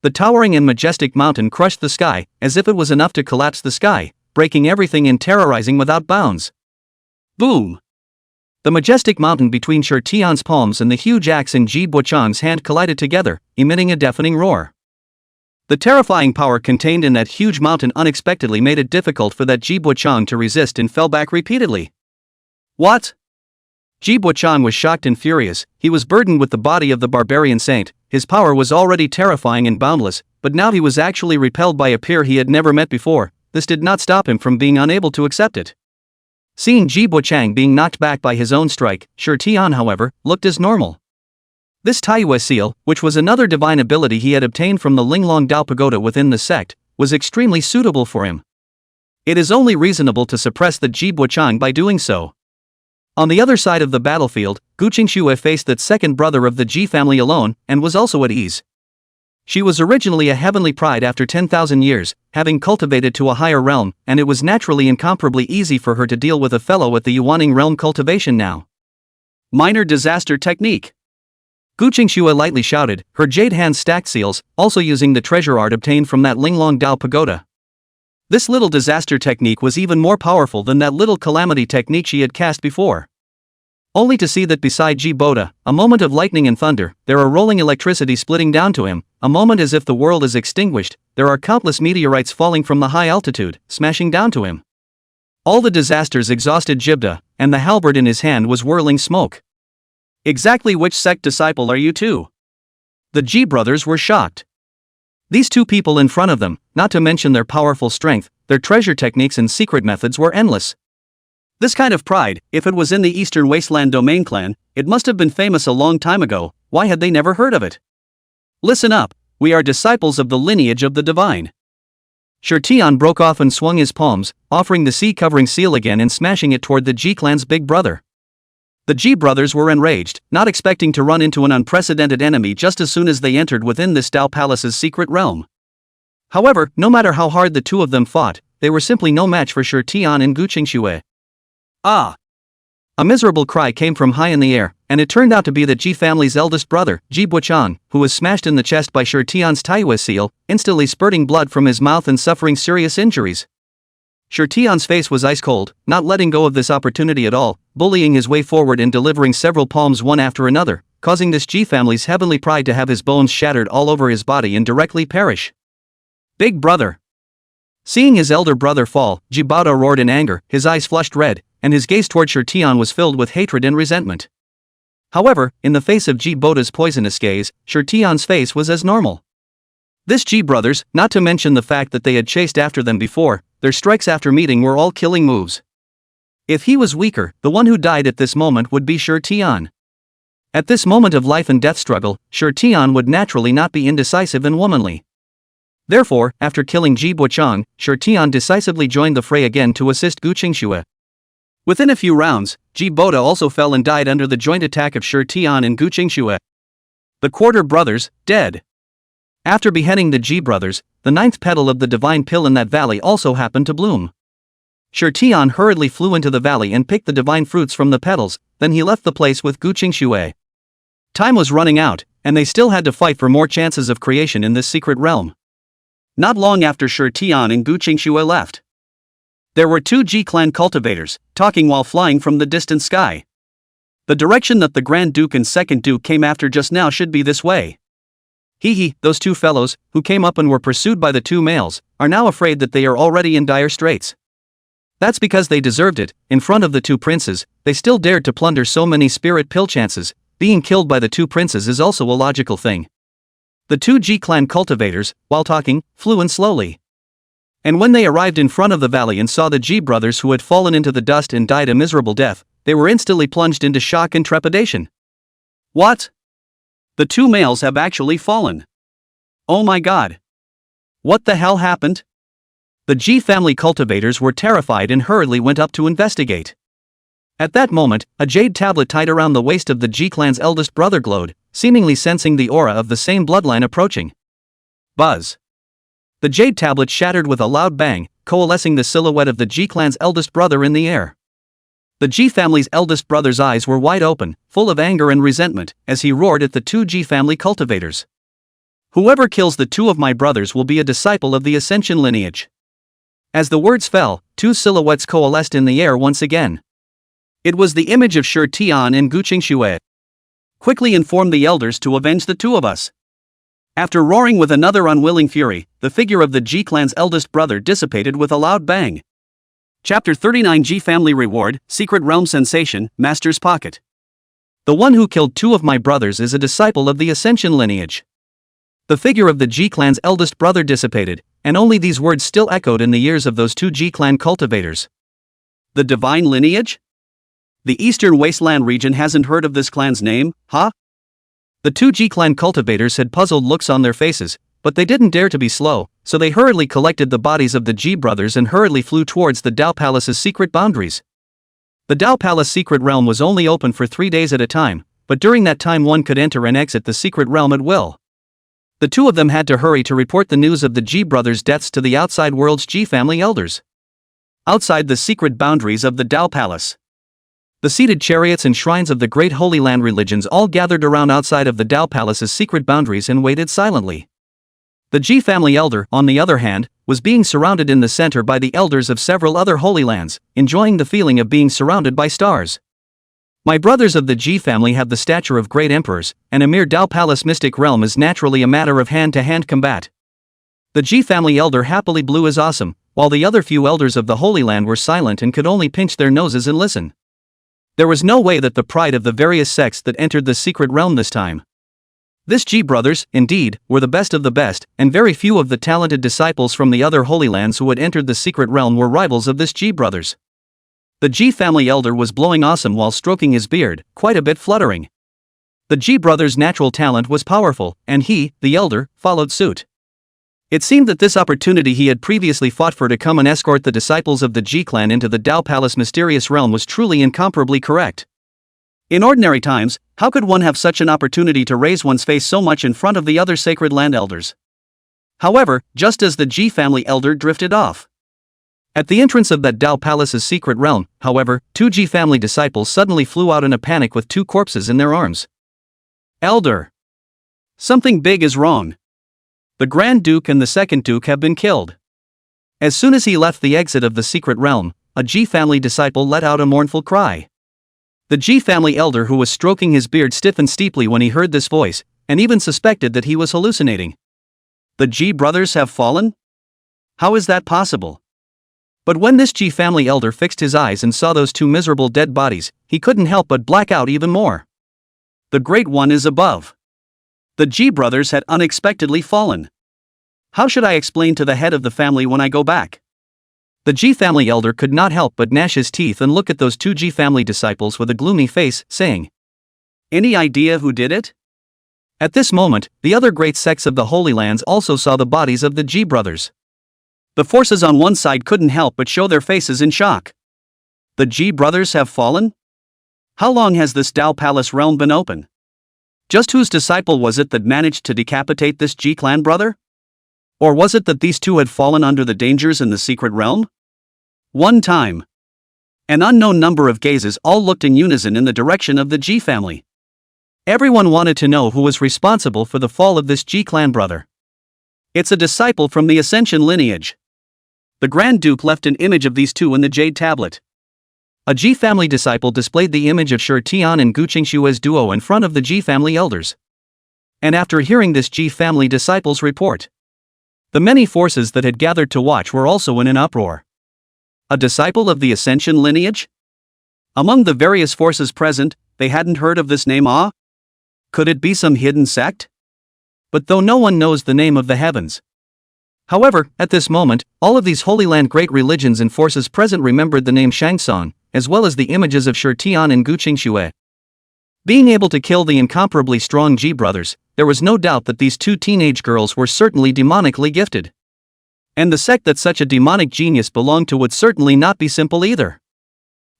The towering and majestic mountain crushed the sky, as if it was enough to collapse the sky, breaking everything and terrorizing without bounds. Boom! The majestic mountain between Shi Tian's palms and the huge axe in Ji Bochang's hand collided together, emitting a deafening roar. The terrifying power contained in that huge mountain unexpectedly made it difficult for that Ji Bochang to resist and fell back repeatedly. What? Ji Bochang was shocked and furious. He was burdened with the body of the barbarian saint. His power was already terrifying and boundless, but now he was actually repelled by a peer he had never met before. This did not stop him from being unable to accept it. Seeing Ji Bochang being knocked back by his own strike, Shi Tian, however, looked as normal. This Taihuang seal, which was another divine ability he had obtained from the Linglong Dao Pagoda within the sect, was extremely suitable for him. It is only reasonable to suppress the Ji Bochang by doing so. On the other side of the battlefield, Gu Qingxue faced that second brother of the Ji family alone, and was also at ease. She was originally a heavenly pride after 10,000 years, having cultivated to a higher realm, and it was naturally incomparably easy for her to deal with a fellow at the Yuaning realm cultivation now. Minor disaster technique. Gu Qingxue lightly shouted, her jade hands stacked seals, also using the treasure art obtained from that Linglong Dao Pagoda. This little disaster technique was even more powerful than that little calamity technique she had cast before. Only to see that beside Ji Baoda, a moment of lightning and thunder, there are rolling electricity splitting down to him, a moment as if the world is extinguished, there are countless meteorites falling from the high altitude, smashing down to him. All the disasters exhausted Jibda, and the halberd in his hand was whirling smoke. Exactly which sect disciple are you two? The Ji brothers were shocked. These two people in front of them, not to mention their powerful strength, their treasure techniques and secret methods were endless. This kind of pride, if it was in the Eastern Wasteland Domain clan, it must have been famous a long time ago. Why had they never heard of it? Listen up, we are disciples of the lineage of the divine. Shi Tian broke off and swung his palms, offering the sea-covering seal again and smashing it toward the Ji clan's big brother. The Ji brothers were enraged, not expecting to run into an unprecedented enemy just as soon as they entered within this Dao Palace's secret realm. However, no matter how hard the two of them fought, they were simply no match for Shi Tian and Gu Qingxue. Ah! A miserable cry came from high in the air, and it turned out to be the Ji family's eldest brother, Ji Bochang, who was smashed in the chest by Shi Tian's Taihuang seal, instantly spurting blood from his mouth and suffering serious injuries. Shi Tian's face was ice cold, not letting go of this opportunity at all, bullying his way forward and delivering several palms one after another, causing this Ji family's heavenly pride to have his bones shattered all over his body and directly perish. Big brother! Seeing his elder brother fall, Ji Baoda roared in anger, his eyes flushed red, and his gaze toward Shi Tian was filled with hatred and resentment. However, in the face of Ji Baoda's poisonous gaze, Shi Tian's face was as normal. This Ji brothers, not to mention the fact that they had chased after them before, their strikes after meeting were all killing moves. If he was weaker, the one who died at this moment would be Shi Tian. At this moment of life and death struggle, Shi Tian would naturally not be indecisive and womanly. Therefore, after killing Ji Buochang, Shi Tian decisively joined the fray again to assist Gu Qingxue. Within a few rounds, Ji Baoda also fell and died under the joint attack of Shi Tian and Gu Qingxue. The Quarter brothers, dead. After beheading the Ji brothers, the ninth petal of the divine pill in that valley also happened to bloom. Shi Tian hurriedly flew into the valley and picked the divine fruits from the petals, then he left the place with Gu Qingxue. Time was running out, and they still had to fight for more chances of creation in this secret realm. Not long after Shi Tian and Gu Qingxue left, there were two Ji clan cultivators, talking while flying from the distant sky. The direction that the Grand Duke and Second Duke came after just now should be this way. Those two fellows, who came up and were pursued by the two males, are now afraid that they are already in dire straits. That's because they deserved it. In front of the two princes, they still dared to plunder so many spirit pill chances. Being killed by the two princes is also a logical thing. The two Ji clan cultivators, while talking, flew in slowly. And when they arrived in front of the valley and saw the Ji brothers who had fallen into the dust and died a miserable death, they were instantly plunged into shock and trepidation. What? The two males have actually fallen. Oh my god. What the hell happened? The Ji family cultivators were terrified and hurriedly went up to investigate. At that moment, a jade tablet tied around the waist of the Ji clan's eldest brother glowed, seemingly sensing the aura of the same bloodline approaching. Buzz. The jade tablet shattered with a loud bang, coalescing the silhouette of the Ji clan's eldest brother in the air. The Ji family's eldest brother's eyes were wide open, full of anger and resentment, as he roared at the two Ji family cultivators. Whoever kills the two of my brothers will be a disciple of the Ascension lineage. As the words fell, two silhouettes coalesced in the air once again. It was the image of Shi Tian and Gu Qingxue. Quickly inform the elders to avenge the two of us. After roaring with another unwilling fury, the figure of the Ji clan's eldest brother dissipated with a loud bang. Chapter 39 Ji Family Reward, Secret Realm Sensation, Master's Pocket. The one who killed two of my brothers is a disciple of the Ascension lineage. The figure of the Ji clan's eldest brother dissipated, and only these words still echoed in the ears of those two Ji clan cultivators. The divine lineage? The Eastern Wasteland region hasn't heard of this clan's name, huh? The two Ji clan cultivators had puzzled looks on their faces, but they didn't dare to be slow, so they hurriedly collected the bodies of the Ji brothers and hurriedly flew towards the Dao Palace's secret boundaries. The Dao Palace secret realm was only open for 3 days at a time, but during that time one could enter and exit the secret realm at will. The two of them had to hurry to report the news of the Ji brothers' deaths to the outside world's Ji family elders. Outside the secret boundaries of the Dao Palace, the seated chariots and shrines of the great Holy Land religions all gathered around outside of the Dao Palace's secret boundaries and waited silently. The Ji family elder, on the other hand, was being surrounded in the center by the elders of several other holy lands, enjoying the feeling of being surrounded by stars. My brothers of the Ji family have the stature of great emperors, and a mere Dao Palace mystic realm is naturally a matter of hand-to-hand combat. The Ji family elder happily blew his awesome, while the other few elders of the Holy Land were silent and could only pinch their noses and listen. There was no way that the pride of the various sects that entered the secret realm this time. This Ji brothers, indeed, were the best of the best, and very few of the talented disciples from the other Holy Lands who had entered the secret realm were rivals of this Ji brothers. The Ji family elder was blowing awesome while stroking his beard, quite a bit fluttering. The Ji brothers' natural talent was powerful, and he, the elder, followed suit. It seemed that this opportunity he had previously fought for to come and escort the disciples of the Ji clan into the Dao Palace mysterious realm was truly incomparably correct. In ordinary times, how could one have such an opportunity to raise one's face so much in front of the other sacred land elders? However, just as the Ji family elder drifted off at the entrance of that Dao Palace's secret realm, however, two Ji family disciples suddenly flew out in a panic with two corpses in their arms. Elder! Something big is wrong. The Grand Duke and the Second Duke have been killed. As soon as he left the exit of the secret realm, a Ji family disciple let out a mournful cry. The Ji family elder who was stroking his beard stiffened steeply when he heard this voice, and even suspected that he was hallucinating. The Ji brothers have fallen? How is that possible? But when this Ji family elder fixed his eyes and saw those two miserable dead bodies, he couldn't help but black out even more. The Great One is above. The Ji brothers had unexpectedly fallen. How should I explain to the head of the family when I go back? The Ji family elder could not help but gnash his teeth and look at those two Ji family disciples with a gloomy face, saying, "Any idea who did it?" At this moment, the other great sects of the Holy Lands also saw the bodies of the Ji brothers. The forces on one side couldn't help but show their faces in shock. The Ji brothers have fallen? How long has this Tao Palace realm been open? Just whose disciple was it that managed to decapitate this Ji clan brother? Or was it that these two had fallen under the dangers in the secret realm? One time. An unknown number of gazes all looked in unison in the direction of the Ji family. Everyone wanted to know who was responsible for the fall of this Ji clan brother. It's a disciple from the Ascension lineage. The Grand Duke left an image of these two in the Jade Tablet. A Ji family disciple displayed the image of Shi Tian and Gu Qingxue's duo in front of the Ji family elders. And after hearing this Ji family disciple's report, the many forces that had gathered to watch were also in an uproar. A disciple of the Ascension lineage? Among the various forces present, they hadn't heard of this name. Could it be some hidden sect? But though no one knows the name of the heavens. However, at this moment, all of these Holy Land great religions and forces present remembered the name Shangson, as well as the images of Shi Tian and Gu Qingxue. Being able to kill the incomparably strong Ji brothers, there was no doubt that these two teenage girls were certainly demonically gifted. And the sect that such a demonic genius belonged to would certainly not be simple either.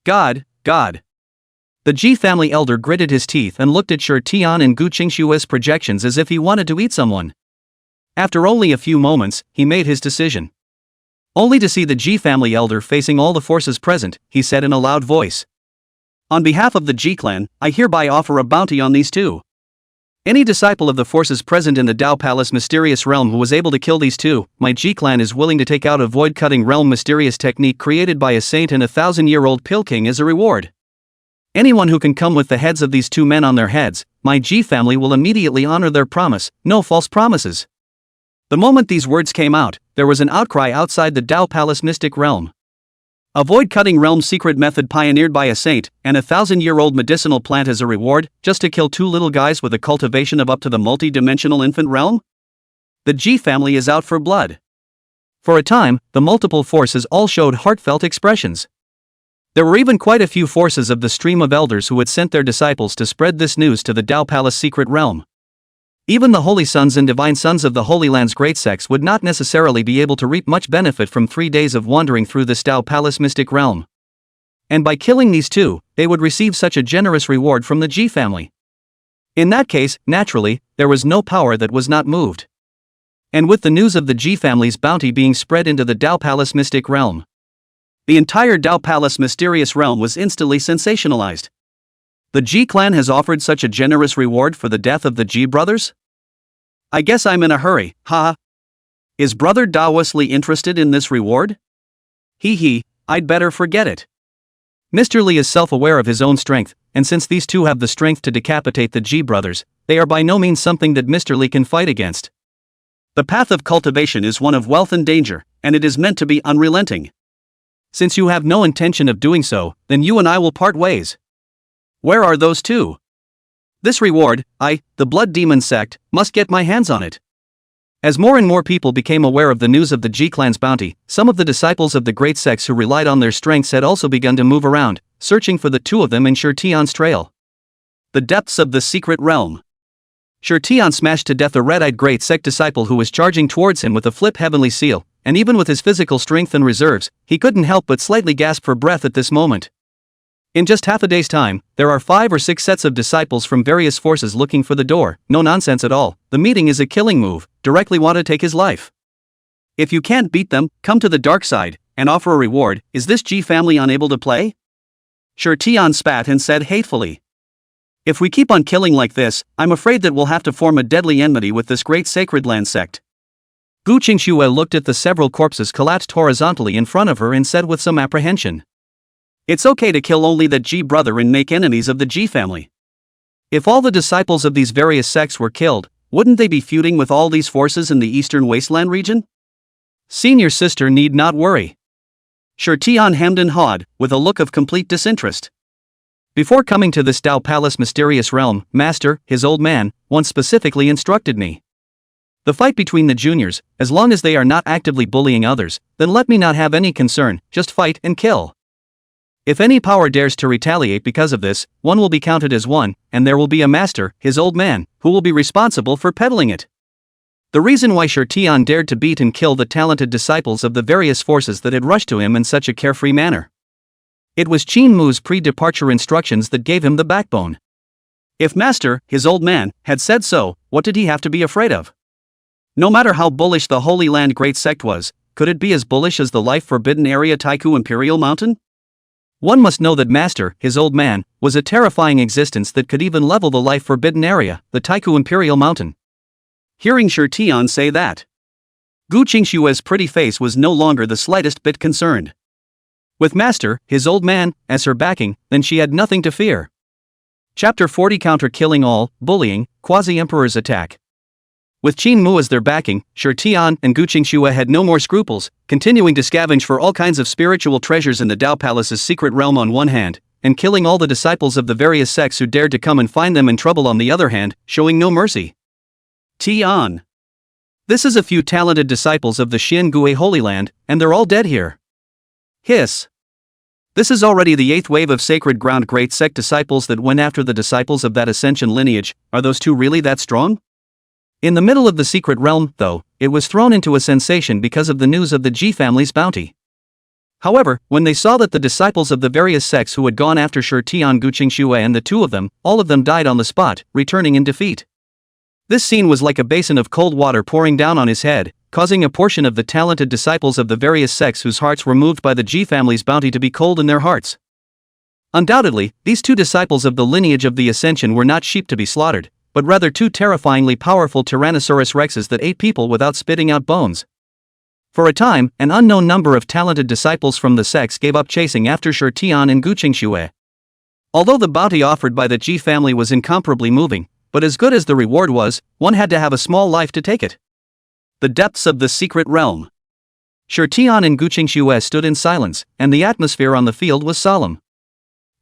God. The Ji family elder gritted his teeth and looked at Shi Tian and Gu Qingxue's projections as if he wanted to eat someone. After only a few moments, he made his decision. Only to see the Ji family elder facing all the forces present, he said in a loud voice. On behalf of the Ji clan, I hereby offer a bounty on these two. Any disciple of the forces present in the Tao Palace mysterious realm who was able to kill these two, my Ji clan is willing to take out a void-cutting realm mysterious technique created by a saint and a 1,000-year-old Purging as a reward. Anyone who can come with the heads of these two men on their heads, my Ji family will immediately honor their promise, no false promises. The moment these words came out, there was an outcry outside the Tao Palace mystic realm. A void-cutting realm secret method pioneered by a saint, and a 1,000-year-old medicinal plant as a reward, just to kill two little guys with a cultivation of up to the multi-dimensional infant realm? The Ji family is out for blood. For a time, the multiple forces all showed heartfelt expressions. There were even quite a few forces of the stream of elders who had sent their disciples to spread this news to the Tao Palace secret realm. Even the holy sons and divine sons of the Holy Land's great sects would not necessarily be able to reap much benefit from 3 days of wandering through this Tao Palace mystic realm. And by killing these two, they would receive such a generous reward from the Ji family. In that case, naturally, there was no power that was not moved. And with the news of the Ji family's bounty being spread into the Tao Palace mystic realm, the entire Tao Palace mysterious realm was instantly sensationalized. The Ji clan has offered such a generous reward for the death of the Ji brothers? I guess I'm in a hurry, haha. Is Brother Dao Wesley interested in this reward? I'd better forget it. Mr. Li is self-aware of his own strength, and since these two have the strength to decapitate the Ji brothers, they are by no means something that Mr. Li can fight against. The path of cultivation is one of wealth and danger, and it is meant to be unrelenting. Since you have no intention of doing so, then you and I will part ways. Where are those two? This reward, the Blood Demon sect, must get my hands on it. As more and more people became aware of the news of the Ji clan's bounty, some of the disciples of the great sects who relied on their strengths had also begun to move around, searching for the two of them in Shi Tian's trail. The depths of the secret realm. Shi Tian smashed to death a red-eyed great sect disciple who was charging towards him with a flip heavenly seal, and even with his physical strength and reserves, he couldn't help but slightly gasp for breath at this moment. In just half a day's time, there are 5 or 6 sets of disciples from various forces looking for the door. No nonsense at all, the meeting is a killing move, directly want to take his life. If you can't beat them, come to the dark side, and offer a reward. Is this Ji family unable to play? Shi Tian spat and said hatefully. If we keep on killing like this, I'm afraid that we'll have to form a deadly enmity with this great sacred land sect. Gu Qingxue looked at the several corpses collapsed horizontally in front of her and said with some apprehension. It's okay to kill only that Ji brother and make enemies of the Ji family. If all the disciples of these various sects were killed, wouldn't they be feuding with all these forces in the eastern wasteland region? Senior sister need not worry. Sure Tian hemmed and hawed, with a look of complete disinterest. Before coming to this Dao Palace mysterious realm, Master, his old man, once specifically instructed me. The fight between the juniors, as long as they are not actively bullying others, then let me not have any concern, just fight and kill. If any power dares to retaliate because of this, one will be counted as one, and there will be a master, his old man, who will be responsible for peddling it. The reason why Sher Tian dared to beat and kill the talented disciples of the various forces that had rushed to him in such a carefree manner. It was Qingxue's pre-departure instructions that gave him the backbone. If Master, his old man, had said so, what did he have to be afraid of? No matter how bullish the Holy Land Great Sect was, could it be as bullish as the life-forbidden area Taihu Imperial Mountain? One must know that Master, his old man, was a terrifying existence that could even level the life-forbidden area, the Taihu Imperial Mountain. Hearing Sher Tian say that, Qingxue's pretty face was no longer the slightest bit concerned. With Master, his old man, as her backing, then she had nothing to fear. Chapter 40 Counter Killing All, Bullying, Quasi-Emperor's Attack. With Qingxue as their backing, Sher Tian and Qingxue had no more scruples, continuing to scavenge for all kinds of spiritual treasures in the Dao Palace's secret realm on one hand, and killing all the disciples of the various sects who dared to come and find them in trouble on the other hand, showing no mercy. Tian. This is a few talented disciples of the Qingxue Holy Land, and they're all dead here. Hiss. This is already the 8th wave of Sacred Ground Great Sect disciples that went after the disciples of that Ascension lineage. Are those two really that strong? In the middle of the secret realm, though, it was thrown into a sensation because of the news of the Ji family's bounty. However, when they saw that the disciples of the various sects who had gone after Sher Tian Qingxue and the two of them, all of them died on the spot, returning in defeat. This scene was like a basin of cold water pouring down on his head, causing a portion of the talented disciples of the various sects whose hearts were moved by the Ji family's bounty to be cold in their hearts. Undoubtedly, these two disciples of the lineage of the Ascension were not sheep to be slaughtered, but rather two terrifyingly powerful Tyrannosaurus rexes that ate people without spitting out bones. For a time, an unknown number of talented disciples from the sects gave up chasing after Sher Tian and Qingxue. Although the bounty offered by the Ji family was incomparably moving, but as good as the reward was, one had to have a small life to take it. The depths of the secret realm. Sher Tian and Qingxue stood in silence, and the atmosphere on the field was solemn.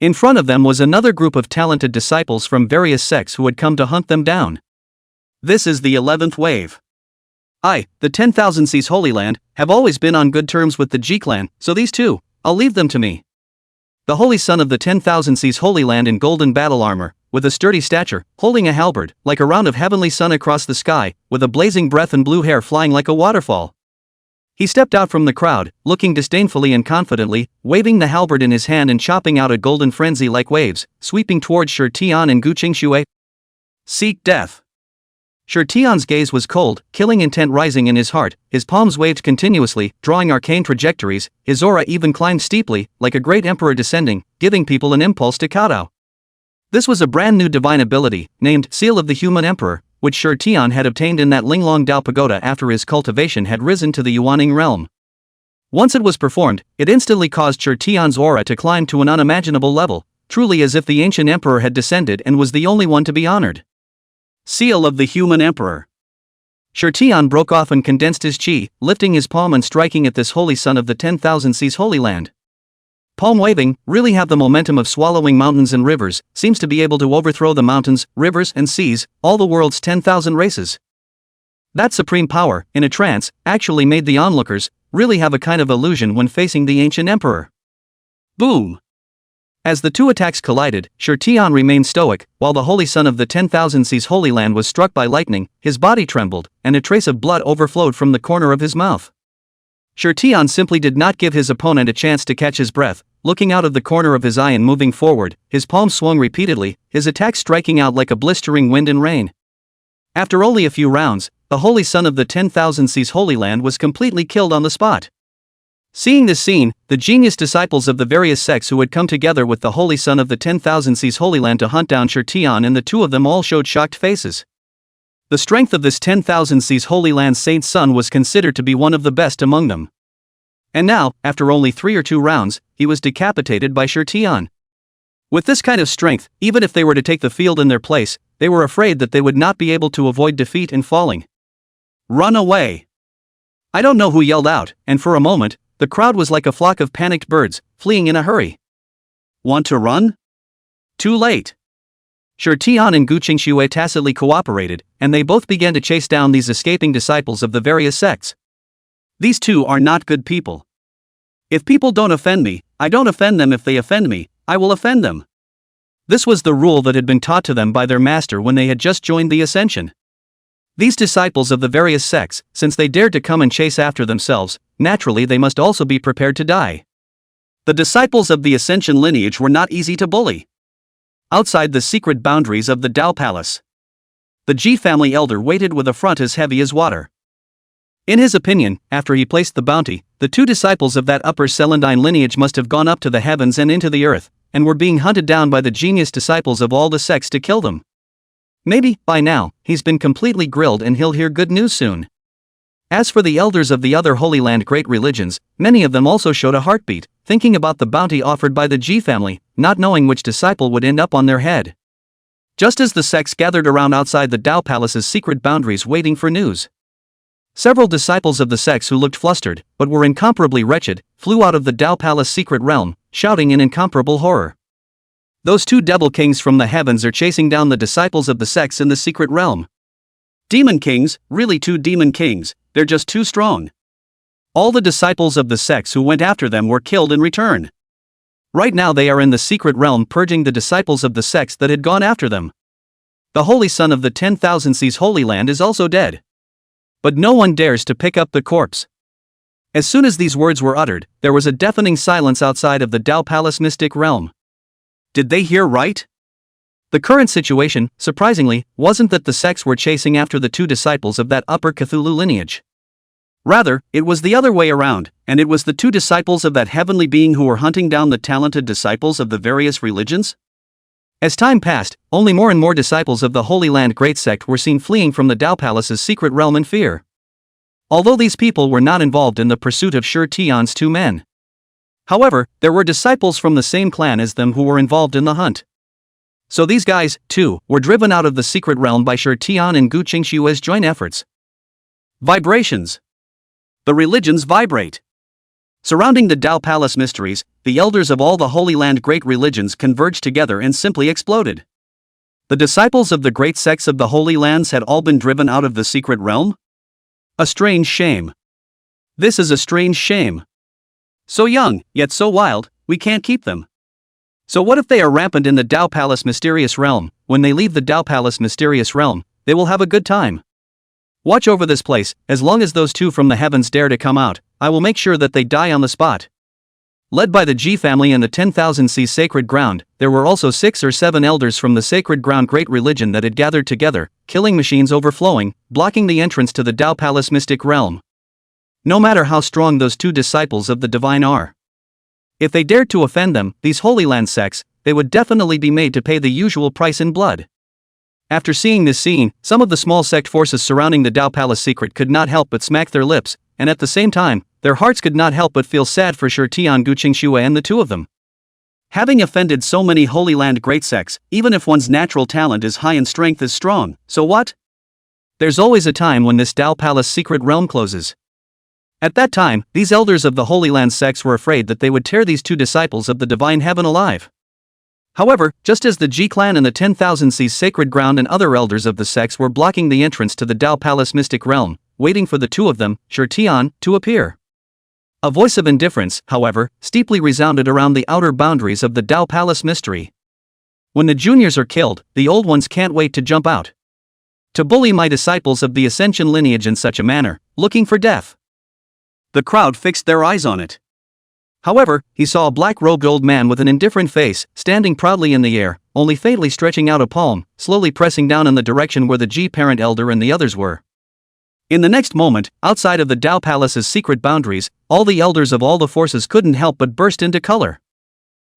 In front of them was another group of talented disciples from various sects who had come to hunt them down. This is the 11th wave. I, the 10,000 Seas Holy Land, have always been on good terms with the Ji clan, so these two, I'll leave them to me. The holy son of the 10,000 Seas Holy Land in golden battle armor, with a sturdy stature, holding a halberd, like a round of heavenly sun across the sky, with a blazing breath and blue hair flying like a waterfall. He stepped out from the crowd, looking disdainfully and confidently, waving the halberd in his hand and chopping out a golden frenzy like waves, sweeping towards Sher Tian and Qingxue. Seek death. Sher Tian's gaze was cold, killing intent rising in his heart, his palms waved continuously, drawing arcane trajectories, his aura even climbed steeply, like a great emperor descending, giving people an impulse to kowtow. This was a brand new divine ability, named Seal of the Human Emperor, which Sher Tian had obtained in that Linglong Dao Pagoda after his cultivation had risen to the Yuaning realm. Once it was performed, it instantly caused Sher Tian's aura to climb to an unimaginable level, truly as if the ancient emperor had descended and was the only one to be honored. Seal of the Human Emperor. Sher Tian broke off and condensed his chi, lifting his palm and striking at this holy son of the 10,000 Seas Holy Land. Palm waving, really have the momentum of swallowing mountains and rivers, seems to be able to overthrow the mountains, rivers and seas, all the world's 10,000 races. That supreme power, in a trance, actually made the onlookers really have a kind of illusion when facing the ancient emperor. Boom! As the two attacks collided, Sher Tian remained stoic, while the holy son of the 10,000 Seas Holy Land was struck by lightning, his body trembled, and a trace of blood overflowed from the corner of his mouth. Sher Tian simply did not give his opponent a chance to catch his breath, looking out of the corner of his eye and moving forward, his palms swung repeatedly, his attack striking out like a blistering wind and rain. After only a few rounds, the holy son of the 10,000 Seas Holy Land was completely killed on the spot. Seeing this scene, the genius disciples of the various sects who had come together with the holy son of the 10,000 Seas Holy Land to hunt down Sher Tian and the two of them all showed shocked faces. The strength of this 10,000 Seas Holy Land saint's son was considered to be one of the best among them. And now, after only 3 or 2 rounds, he was decapitated by Sher Tian. With this kind of strength, even if they were to take the field in their place, they were afraid that they would not be able to avoid defeat and falling. Run away! I don't know who yelled out, and for a moment, the crowd was like a flock of panicked birds, fleeing in a hurry. Want to run? Too late. Tian and Qingxue tacitly cooperated, and they both began to chase down these escaping disciples of the various sects. These two are not good people. If people don't offend me, I don't offend them. If they offend me, I will offend them. This was the rule that had been taught to them by their master when they had just joined the Ascension. These disciples of the various sects, since they dared to come and chase after themselves, naturally they must also be prepared to die. The disciples of the Ascension lineage were not easy to bully. Outside the secret boundaries of the Dao Palace, the Ji family elder waited with a front as heavy as water. In his opinion, after he placed the bounty, the two disciples of that upper Celandine lineage must have gone up to the heavens and into the earth, and were being hunted down by the genius disciples of all the sects to kill them. Maybe, by now, he's been completely grilled and he'll hear good news soon. As for the elders of the other Holy Land great religions, many of them also showed a heartbeat, thinking about the bounty offered by the Ji family, not knowing which disciple would end up on their head. Just as the sects gathered around outside the Dao Palace's secret boundaries waiting for news, several disciples of the sects who looked flustered, but were incomparably wretched, flew out of the Dao Palace secret realm, shouting in incomparable horror. Those two devil kings from the heavens are chasing down the disciples of the sects in the secret realm. Demon kings, really two demon kings, they're just too strong. All the disciples of the sects who went after them were killed in return. Right now they are in the secret realm purging the disciples of the sects that had gone after them. The Holy Son of the 10,000 Seas Holy Land is also dead. But no one dares to pick up the corpse. As soon as these words were uttered, there was a deafening silence outside of the Dao Palace mystic realm. Did they hear right? The current situation, surprisingly, wasn't that the sects were chasing after the two disciples of that upper Cthulhu lineage. Rather, it was the other way around, and it was the two disciples of that heavenly being who were hunting down the talented disciples of the various religions. As time passed, only more and more disciples of the Holy Land Great Sect were seen fleeing from the Dao Palace's secret realm in fear. Although these people were not involved in the pursuit of Tian's two men. However, there were disciples from the same clan as them who were involved in the hunt. So these guys, too, were driven out of the secret realm by Tian and Qingxue's joint efforts. Vibrations. The religions vibrate. Surrounding the Dao Palace mysteries, the elders of all the Holy Land great religions converged together and simply exploded. The disciples of the great sects of the Holy Lands had all been driven out of the secret realm? A strange shame. This is a strange shame. So young, yet so wild, we can't keep them. So what if they are rampant in the Dao Palace mysterious realm? When they leave the Dao Palace mysterious realm, they will have a good time. Watch over this place. As long as those two from the heavens dare to come out, I will make sure that they die on the spot. Led by the Ji family and the 10,000 Seas sacred ground, there were also 6 or 7 elders from the sacred ground great religion that had gathered together, killing machines overflowing, blocking the entrance to the Dao Palace mystic realm. No matter how strong those two disciples of the divine are, if they dared to offend them, these Holy Land sects, they would definitely be made to pay the usual price in blood. After seeing this scene, some of the small sect forces surrounding the Dao Palace secret could not help but smack their lips, and at the same time, their hearts could not help but feel sad for Tian Qingxue and the two of them. Having offended so many Holy Land great sects, even if one's natural talent is high and strength is strong, so what? There's always a time when this Dao Palace secret realm closes. At that time, these elders of the Holy Land sects were afraid that they would tear these two disciples of the divine heaven alive. However, just as the Ji clan and the 10,000 Seas sacred ground and other elders of the sects were blocking the entrance to the Dao Palace mystic realm, waiting for the two of them, Tian, to appear. A voice of indifference, however, steeply resounded around the outer boundaries of the Dao Palace mystery. When the juniors are killed, the old ones can't wait to jump out. To bully my disciples of the Ascension lineage in such a manner, looking for death. The crowd fixed their eyes on it. However, he saw a black-robed old man with an indifferent face, standing proudly in the air, only faintly stretching out a palm, slowly pressing down in the direction where the Ji parent elder and the others were. In the next moment, outside of the Dao Palace's secret boundaries, all the elders of all the forces couldn't help but burst into color.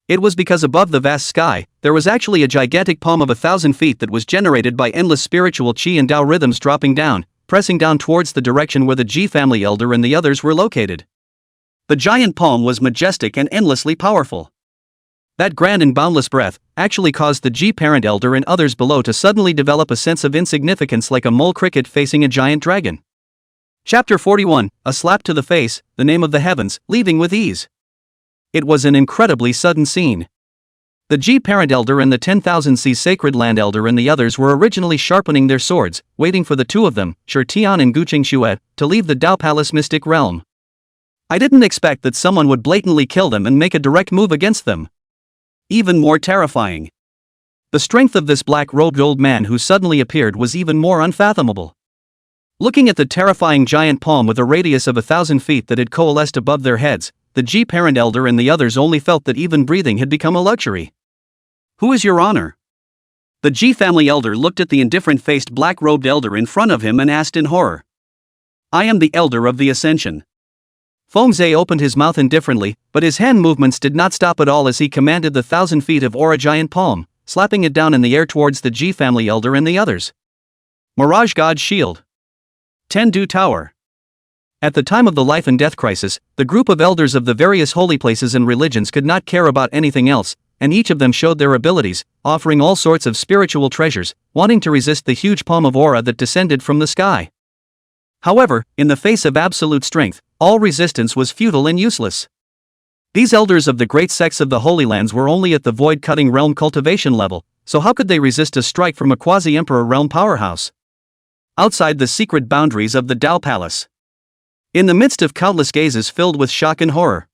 It was because above the vast sky, there was actually a gigantic palm of 1,000 feet that was generated by endless spiritual Qi and Dao rhythms dropping down, pressing down towards the direction where the Ji family elder and the others were located. The giant palm was majestic and endlessly powerful. That grand and boundless breath actually caused the Ji parent elder and others below to suddenly develop a sense of insignificance like a mole cricket facing a giant dragon. Chapter 41, A Slap to the Face, the Name of the Heavens, Leaving with Ease. It was an incredibly sudden scene. The G Parent Elder and the 10,000 Sacred Land Elder and the others were originally sharpening their swords, waiting for the two of them, Tian and Qingxue, to leave the Dao Palace mystic realm. I didn't expect that someone would blatantly kill them and make a direct move against them. Even more terrifying. The strength of this black-robed old man who suddenly appeared was even more unfathomable. Looking at the terrifying giant palm with a radius of 1,000 feet that had coalesced above their heads, the G Parent Elder and the others only felt that even breathing had become a luxury. "Who is your honor?" The G family elder looked at the indifferent-faced black-robed elder in front of him and asked in horror. "I am the elder of the Ascension." Fengzhe opened his mouth indifferently, but his hand movements did not stop at all as he commanded the 1,000 feet of aura giant palm, slapping it down in the air towards the G family elder and the others. Mirage God's Shield. Tendu Tower. At the time of the life and death crisis, the group of elders of the various holy places and religions could not care about anything else, and each of them showed their abilities, offering all sorts of spiritual treasures, wanting to resist the huge palm of aura that descended from the sky. However, in the face of absolute strength, all resistance was futile and useless. These elders of the great sects of the Holy Lands were only at the void-cutting realm cultivation level, so how could they resist a strike from a quasi-emperor realm powerhouse? Outside the secret boundaries of the Dao Palace. In the midst of countless gazes filled with shock and horror,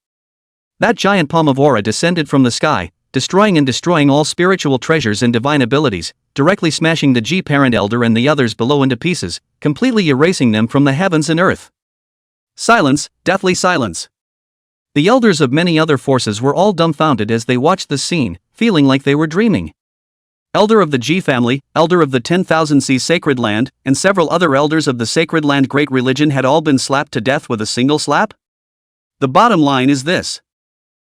that giant palm of aura descended from the sky, destroying all spiritual treasures and divine abilities, directly smashing the G Parent Elder and the others below into pieces, completely erasing them from the heavens and earth. Silence, deathly silence. The elders of many other forces were all dumbfounded as they watched the scene, feeling like they were dreaming. Elder of the G family, elder of the 10,000 Sacred Land, and several other elders of the Sacred Land Great Religion had all been slapped to death with a single slap? The bottom line is this.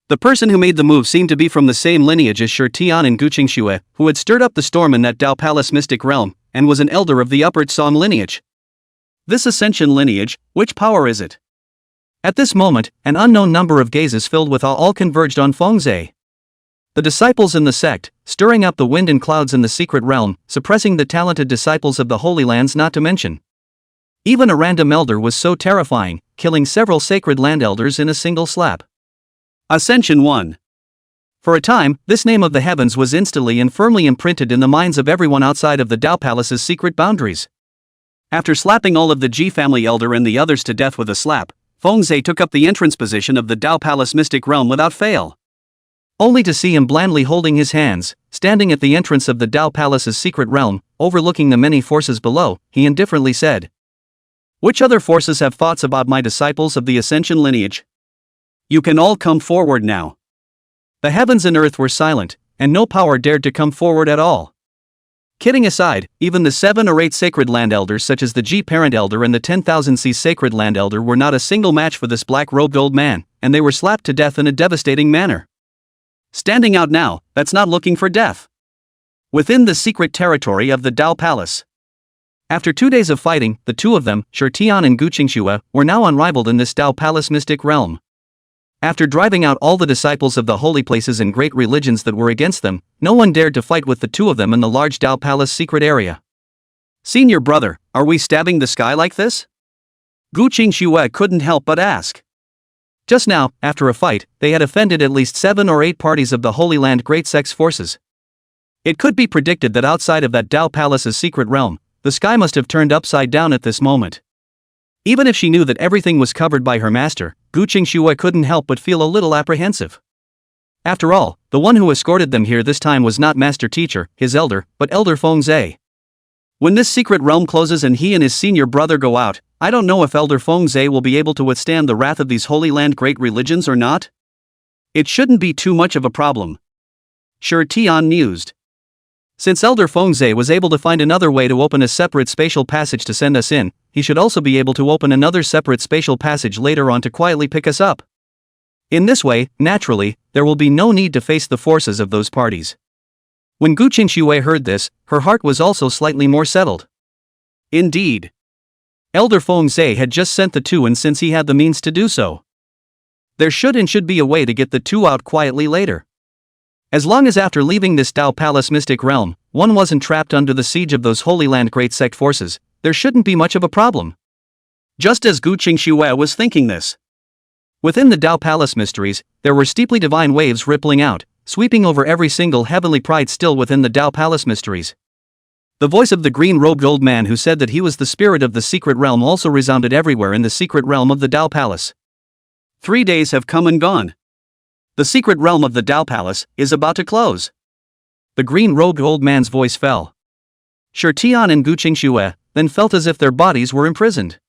The person who made the move seemed to be from the same lineage as Tian and Qingxue, who had stirred up the storm in that Dao Palace mystic realm, and was an elder of the upper Song lineage. This Ascension lineage, which power is it? At this moment, an unknown number of gazes filled with awe all converged on Fengzhe. The disciples in the sect, stirring up the wind and clouds in the secret realm, suppressing the talented disciples of the Holy Lands not to mention. Even a random elder was so terrifying, killing several Sacred Land elders in a single slap. Ascension 1. For a time, this name of the heavens was instantly and firmly imprinted in the minds of everyone outside of the Dao Palace's secret boundaries. After slapping all of the G family elder and the others to death with a slap, Fengzhe took up the entrance position of the Dao Palace mystic realm without fail. Only to see him blandly holding his hands, standing at the entrance of the Dao Palace's secret realm, overlooking the many forces below, he indifferently said, "Which other forces have thoughts about my disciples of the Ascension lineage? You can all come forward now." The heavens and earth were silent, and no power dared to come forward at all. Kidding aside, even the 7 or 8 Sacred Land Elders such as the G Parent Elder and the 10,000 Sacred Land Elder were not a single match for this black-robed old man, and they were slapped to death in a devastating manner. Standing out now, that's not looking for death. Within the secret territory of the Dao Palace. After 2 days of fighting, the two of them, Tian and Qingxue, were now unrivaled in this Dao Palace mystic realm. After driving out all the disciples of the holy places and great religions that were against them, no one dared to fight with the two of them in the large Dao Palace secret area. "Senior brother, are we stabbing the sky like this?" Qingxue couldn't help but ask. Just now, after a fight, they had offended at least 7 or 8 parties of the Holy Land Great Sect's forces. It could be predicted that outside of that Dao Palace's secret realm, the sky must have turned upside down at this moment. Even if she knew that everything was covered by her master, Qingxue couldn't help but feel a little apprehensive. After all, the one who escorted them here this time was not Master Teacher, his elder, but Elder Fengzhe. When this secret realm closes and he and his senior brother go out, I don't know if Elder Fengzhe will be able to withstand the wrath of these Holy Land great religions or not. It shouldn't be too much of a problem. Tian mused. Since Elder Fengzhe was able to find another way to open a separate spatial passage to send us in, he should also be able to open another separate spatial passage later on to quietly pick us up. In this way, naturally, there will be no need to face the forces of those parties. When Qingxue heard this, her heart was also slightly more settled. Indeed. Elder Fengzhe had just sent the two, and since he had the means to do so, there should be a way to get the two out quietly later. As long as after leaving this Dao Palace mystic realm, one wasn't trapped under the siege of those Holy Land Great Sect forces, there shouldn't be much of a problem. Just as Qingxue was thinking this, within the Tao Palace mysteries, there were steeply divine waves rippling out, sweeping over every single heavenly pride still within the Tao Palace mysteries. The voice of the green-robed old man who said that he was the spirit of the secret realm also resounded everywhere in the secret realm of the Tao Palace. 3 days have come and gone. The secret realm of the Tao Palace is about to close. The green-robed old man's voice fell. Tian and Qingxue then felt as if their bodies were imprisoned.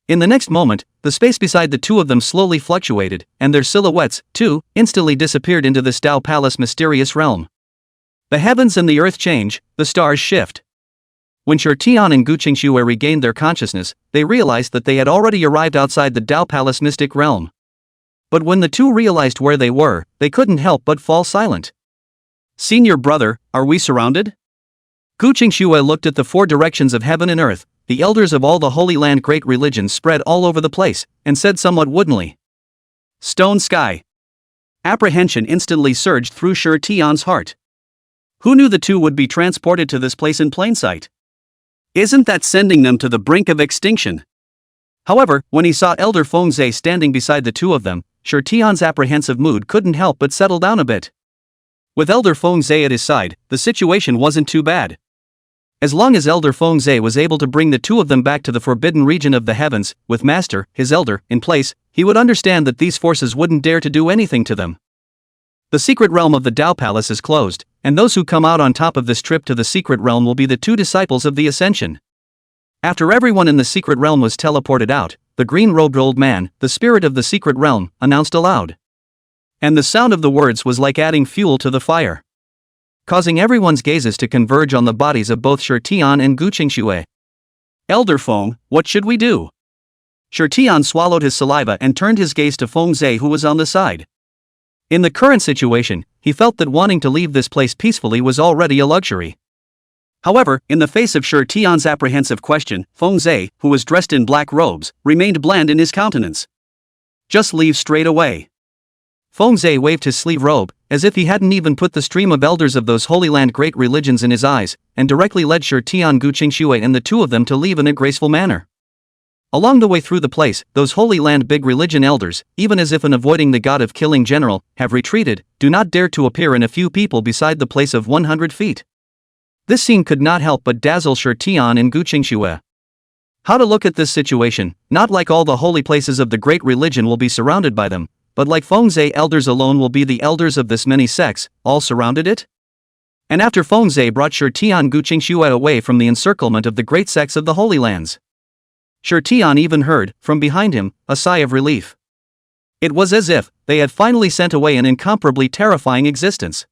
In the next moment, the space beside the two of them slowly fluctuated, and their silhouettes, too, instantly disappeared into this Tao Palace mysterious realm. The heavens and the earth change, the stars shift. When Tian and Qingxue regained their consciousness, they realized that they had already arrived outside the Tao Palace mystic realm. But when the two realized where they were, they couldn't help but fall silent. Senior brother, are we surrounded? Qingxue looked at the four directions of heaven and earth, the elders of all the Holy Land great religions spread all over the place, and said somewhat woodenly, "Stone sky." Apprehension instantly surged through Tian's heart. Who knew the two would be transported to this place in plain sight? Isn't that sending them to the brink of extinction? However, when he saw Elder Fengzhe standing beside the two of them, Tian's apprehensive mood couldn't help but settle down a bit. With Elder Fengzhe at his side, the situation wasn't too bad. As long as Elder Fengzhe was able to bring the two of them back to the forbidden region of the heavens, with Master, his elder, in place, he would understand that these forces wouldn't dare to do anything to them. The secret realm of the Tao Palace is closed, and those who come out on top of this trip to the secret realm will be the two disciples of the Ascension. After everyone in the secret realm was teleported out, the green-robed old man, the spirit of the secret realm, announced aloud. And the sound of the words was like adding fuel to the fire, causing everyone's gazes to converge on the bodies of both Tian and Qingxue. Elder Feng, what should we do? Tian swallowed his saliva and turned his gaze to Fengzhe, who was on the side. In the current situation, he felt that wanting to leave this place peacefully was already a luxury. However, in the face of Tian's apprehensive question, Fengzhe, who was dressed in black robes, remained bland in his countenance. Just leave straight away. Fengzhe waved his sleeve robe, as if he hadn't even put the stream of elders of those Holy Land great religions in his eyes, and directly led Tian, Qingxue and the two of them to leave in a graceful manner. Along the way through the place, those Holy Land big religion elders, even as if in avoiding the god of killing general, have retreated, do not dare to appear in a few people beside the place of 100 feet. This scene could not help but dazzle Tian and Qingxue. How to look at this situation, not like all the holy places of the great religion will be surrounded by them, but like Fengzhe elders alone will be the elders of this many sects, all surrounded it? And after Fengzhe brought Tian Qingxue away from the encirclement of the great sects of the Holy Lands, Tian even heard, from behind him, a sigh of relief. It was as if they had finally sent away an incomparably terrifying existence.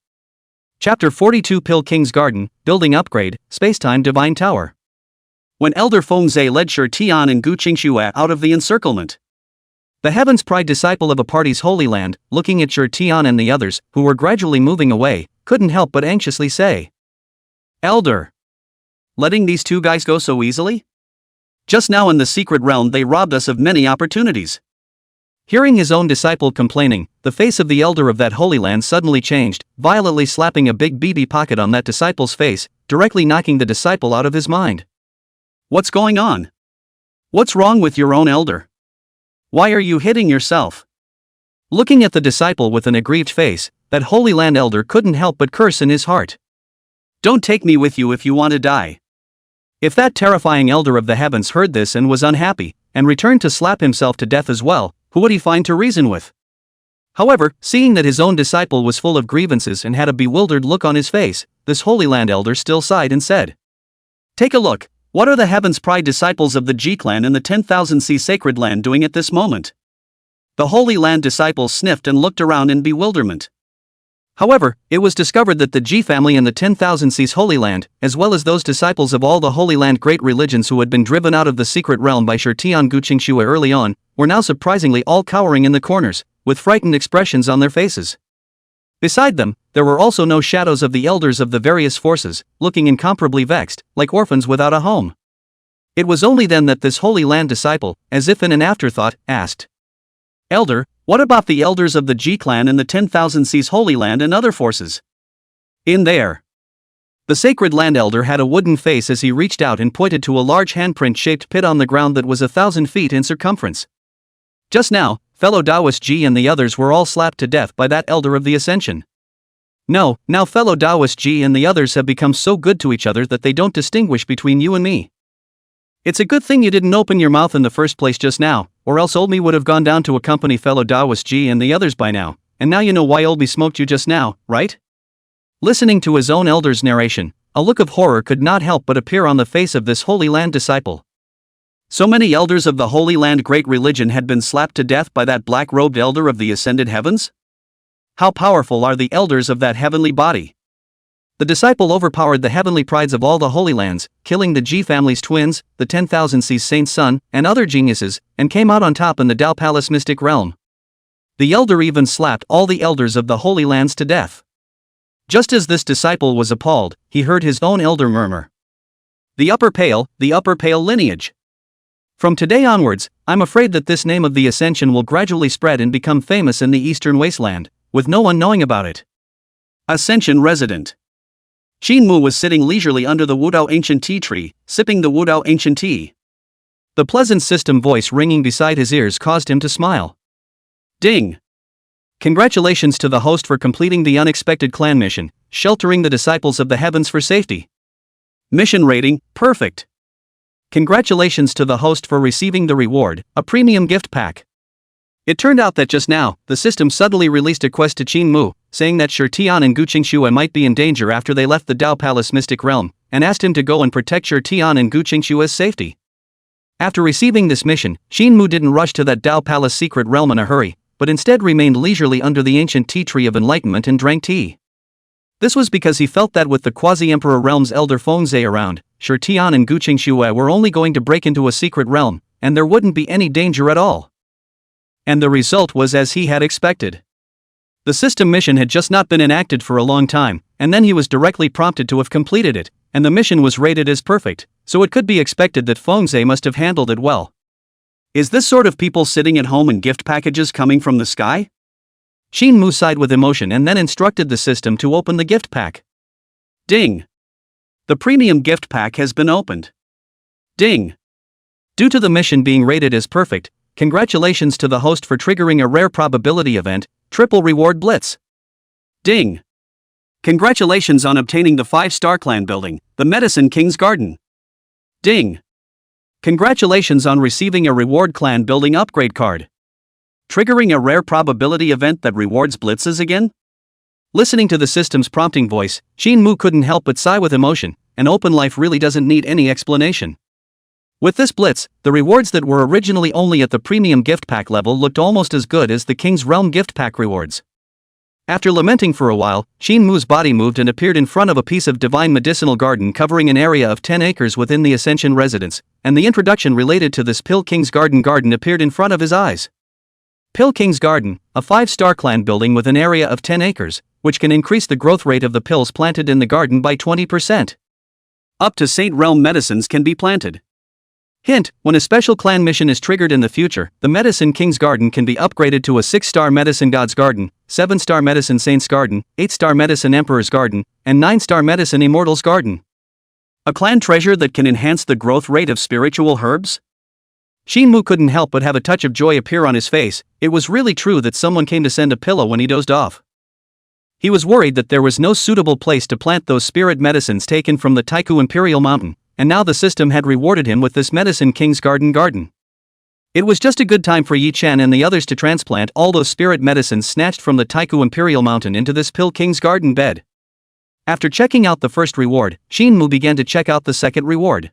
Chapter 42 Pill King's Garden, Building Upgrade, Spacetime Divine Tower. When Elder Fengzhe led Tian and Qingxue out of the encirclement, the Heaven's Pride disciple of a party's Holy Land, looking at Tian and the others, who were gradually moving away, couldn't help but anxiously say, "Elder, letting these two guys go so easily? Just now in the secret realm they robbed us of many opportunities." Hearing his own disciple complaining, the face of the elder of that Holy Land suddenly changed, violently slapping a big BB pocket on that disciple's face, directly knocking the disciple out of his mind. "What's going on? What's wrong with your own elder? Why are you hitting yourself?" Looking at the disciple with an aggrieved face, that Holy Land elder couldn't help but curse in his heart. "Don't take me with you if you want to die." If that terrifying elder of the heavens heard this and was unhappy, and returned to slap himself to death as well, who would he find to reason with? However, seeing that his own disciple was full of grievances and had a bewildered look on his face, this Holy Land elder still sighed and said, "Take a look, what are the Heaven's Pride disciples of the G clan in the 10,000 sacred land doing at this moment?" The Holy Land disciples sniffed and looked around in bewilderment. However, it was discovered that the G family in the 10,000 Holy Land, as well as those disciples of all the Holy Land great religions who had been driven out of the secret realm by Tian Qingxue early on, were now surprisingly all cowering in the corners, with frightened expressions on their faces. Beside them, there were also no shadows of the elders of the various forces, looking incomparably vexed, like orphans without a home. It was only then that this Holy Land disciple, as if in an afterthought, asked, "Elder, what about the elders of the G clan in the 10,000 Holy Land and other forces?" "In there. The sacred land elder had a wooden face as he reached out and pointed to a large handprint-shaped pit on the ground that was 1,000 feet in circumference. Just now, fellow Taoist Ji and the others were all slapped to death by that elder of the ascension. No, now fellow Taoist Ji and the others have become so good to each other that they don't distinguish between you and me. It's a good thing you didn't open your mouth in the first place just now, or else old me would have gone down to accompany fellow Taoist Ji and the others by now, and now you know why old me smoked you just now, right? Listening to his own elder's narration, a look of horror could not help but appear on the face of this Holy Land disciple. So many elders of the Holy Land great religion had been slapped to death by that black-robed elder of the ascended heavens? How powerful are the elders of that heavenly body? The disciple overpowered the heavenly prides of all the Holy Lands, killing the Ji family's twins, the 10,000 Seas Saint's son, and other geniuses, and came out on top in the Tao Palace mystic realm. The elder even slapped all the elders of the Holy Lands to death. Just as this disciple was appalled, he heard his own elder murmur. The upper pale lineage. From today onwards, I'm afraid that this name of the ascension will gradually spread and become famous in the eastern wasteland, with no one knowing about it. Ascension resident. Qingxue was sitting leisurely under the Wudao ancient tea tree, sipping the Wudao ancient tea. The pleasant system voice ringing beside his ears caused him to smile. Ding! Congratulations to the host for completing the unexpected clan mission, sheltering the disciples of the heavens for safety. Mission rating, perfect. Congratulations to the host for receiving the reward, a premium gift pack. It turned out that just now, the system suddenly released a quest to Qingxue, saying that Tian and Qingxue might be in danger after they left the Tao Palace mystic realm, and asked him to go and protect Tian and Qingxue's safety. After receiving this mission, Qingxue didn't rush to that Tao Palace secret realm in a hurry, but instead remained leisurely under the ancient tea tree of enlightenment and drank tea. This was because he felt that with the quasi-emperor realm's elder Fengzhe around, Tian and Qingxue were only going to break into a secret realm, and there wouldn't be any danger at all. And the result was as he had expected. The system mission had just not been enacted for a long time, and then he was directly prompted to have completed it, and the mission was rated as perfect, so it could be expected that Fengzhe must have handled it well. Is this sort of people sitting at home and gift packages coming from the sky? Qingxue sighed with emotion and then instructed the system to open the gift pack. Ding! The premium gift pack has been opened. Ding! Due to the mission being rated as perfect, congratulations to the host for triggering a rare probability event, Triple Reward Blitz. Ding! Congratulations on obtaining the 5-star clan building, the Medicine King's Garden. Ding! Congratulations on receiving a reward clan building upgrade card. Triggering a rare probability event that rewards blitzes again? Listening to the system's prompting voice, Qingxue couldn't help but sigh with emotion, and open life really doesn't need any explanation. With this blitz, the rewards that were originally only at the premium gift pack level looked almost as good as the King's Realm gift pack rewards. After lamenting for a while, Qingxue's body moved and appeared in front of a piece of divine medicinal garden covering an area of 10 acres within the Ascension residence, and the introduction related to this Pill King's Garden appeared in front of his eyes. Pill King's Garden, a 5-star clan building with an area of 10 acres, which can increase the growth rate of the pills planted in the garden by 20%. Up to Saint Realm medicines can be planted. Hint, when a special clan mission is triggered in the future, the Medicine King's Garden can be upgraded to a 6-star Medicine God's Garden, 7-star Medicine Saint's Garden, 8-star Medicine Emperor's Garden, and 9-star Medicine Immortal's Garden. A clan treasure that can enhance the growth rate of spiritual herbs? Qingxue couldn't help but have a touch of joy appear on his face. It was really true that someone came to send a pillow when he dozed off. He was worried that there was no suitable place to plant those spirit medicines taken from the Taihu Imperial Mountain, and now the system had rewarded him with this Medicine King's Garden. It was just a good time for Yi Chen and the others to transplant all those spirit medicines snatched from the Taihu Imperial Mountain into this Pill King's Garden bed. After checking out the first reward, Qingxue began to check out the second reward.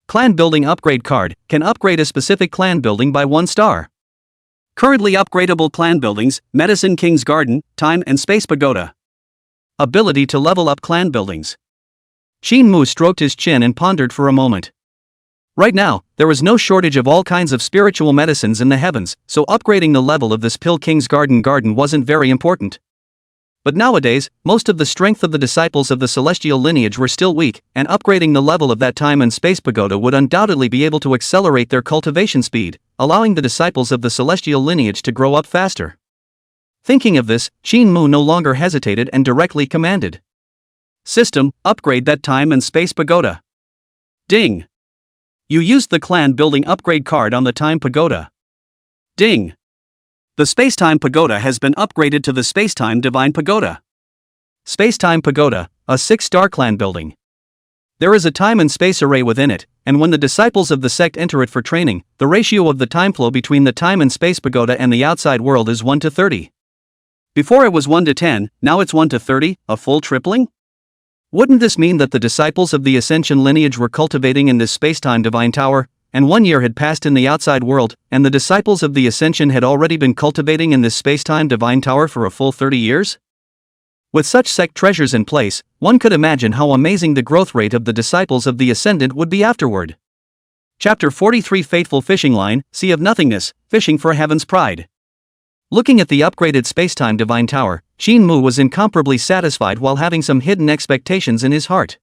Clan Building Upgrade Card can upgrade a specific clan building by 1 star. Currently upgradable clan buildings: Medicine King's Garden, Time and Space Pagoda. Ability to level up clan buildings. Qingxue stroked his chin and pondered for a moment. Right now, there was no shortage of all kinds of spiritual medicines in the heavens, so upgrading the level of this Pill King's Garden wasn't very important. But nowadays, most of the strength of the disciples of the celestial lineage were still weak, and upgrading the level of that Time and Space Pagoda would undoubtedly be able to accelerate their cultivation speed, allowing the disciples of the celestial lineage to grow up faster. Thinking of this, Qingxue no longer hesitated and directly commanded. System, upgrade that time and space pagoda. Ding. You used the clan building upgrade card on the time pagoda. Ding. The space-time pagoda has been upgraded to the space-time divine pagoda. Space-time pagoda, a 6-star clan building. There is a time and space array within it, and when the disciples of the sect enter it for training, the ratio of the time flow between the time and space pagoda and the outside world is 1 to 30. Before it was 1 to 10, now it's 1 to 30, a full tripling? Wouldn't this mean that the disciples of the Ascension lineage were cultivating in this space-time divine tower, and 1 year had passed in the outside world, and the disciples of the Ascension had already been cultivating in this space-time divine tower for a full 30 years? With such sect treasures in place, one could imagine how amazing the growth rate of the disciples of the Ascendant would be afterward. Chapter 43 Fateful Fishing Line, Sea of Nothingness, Fishing for Heaven's Pride. Looking at the upgraded spacetime divine tower, Qingxue was incomparably satisfied while having some hidden expectations in his heart.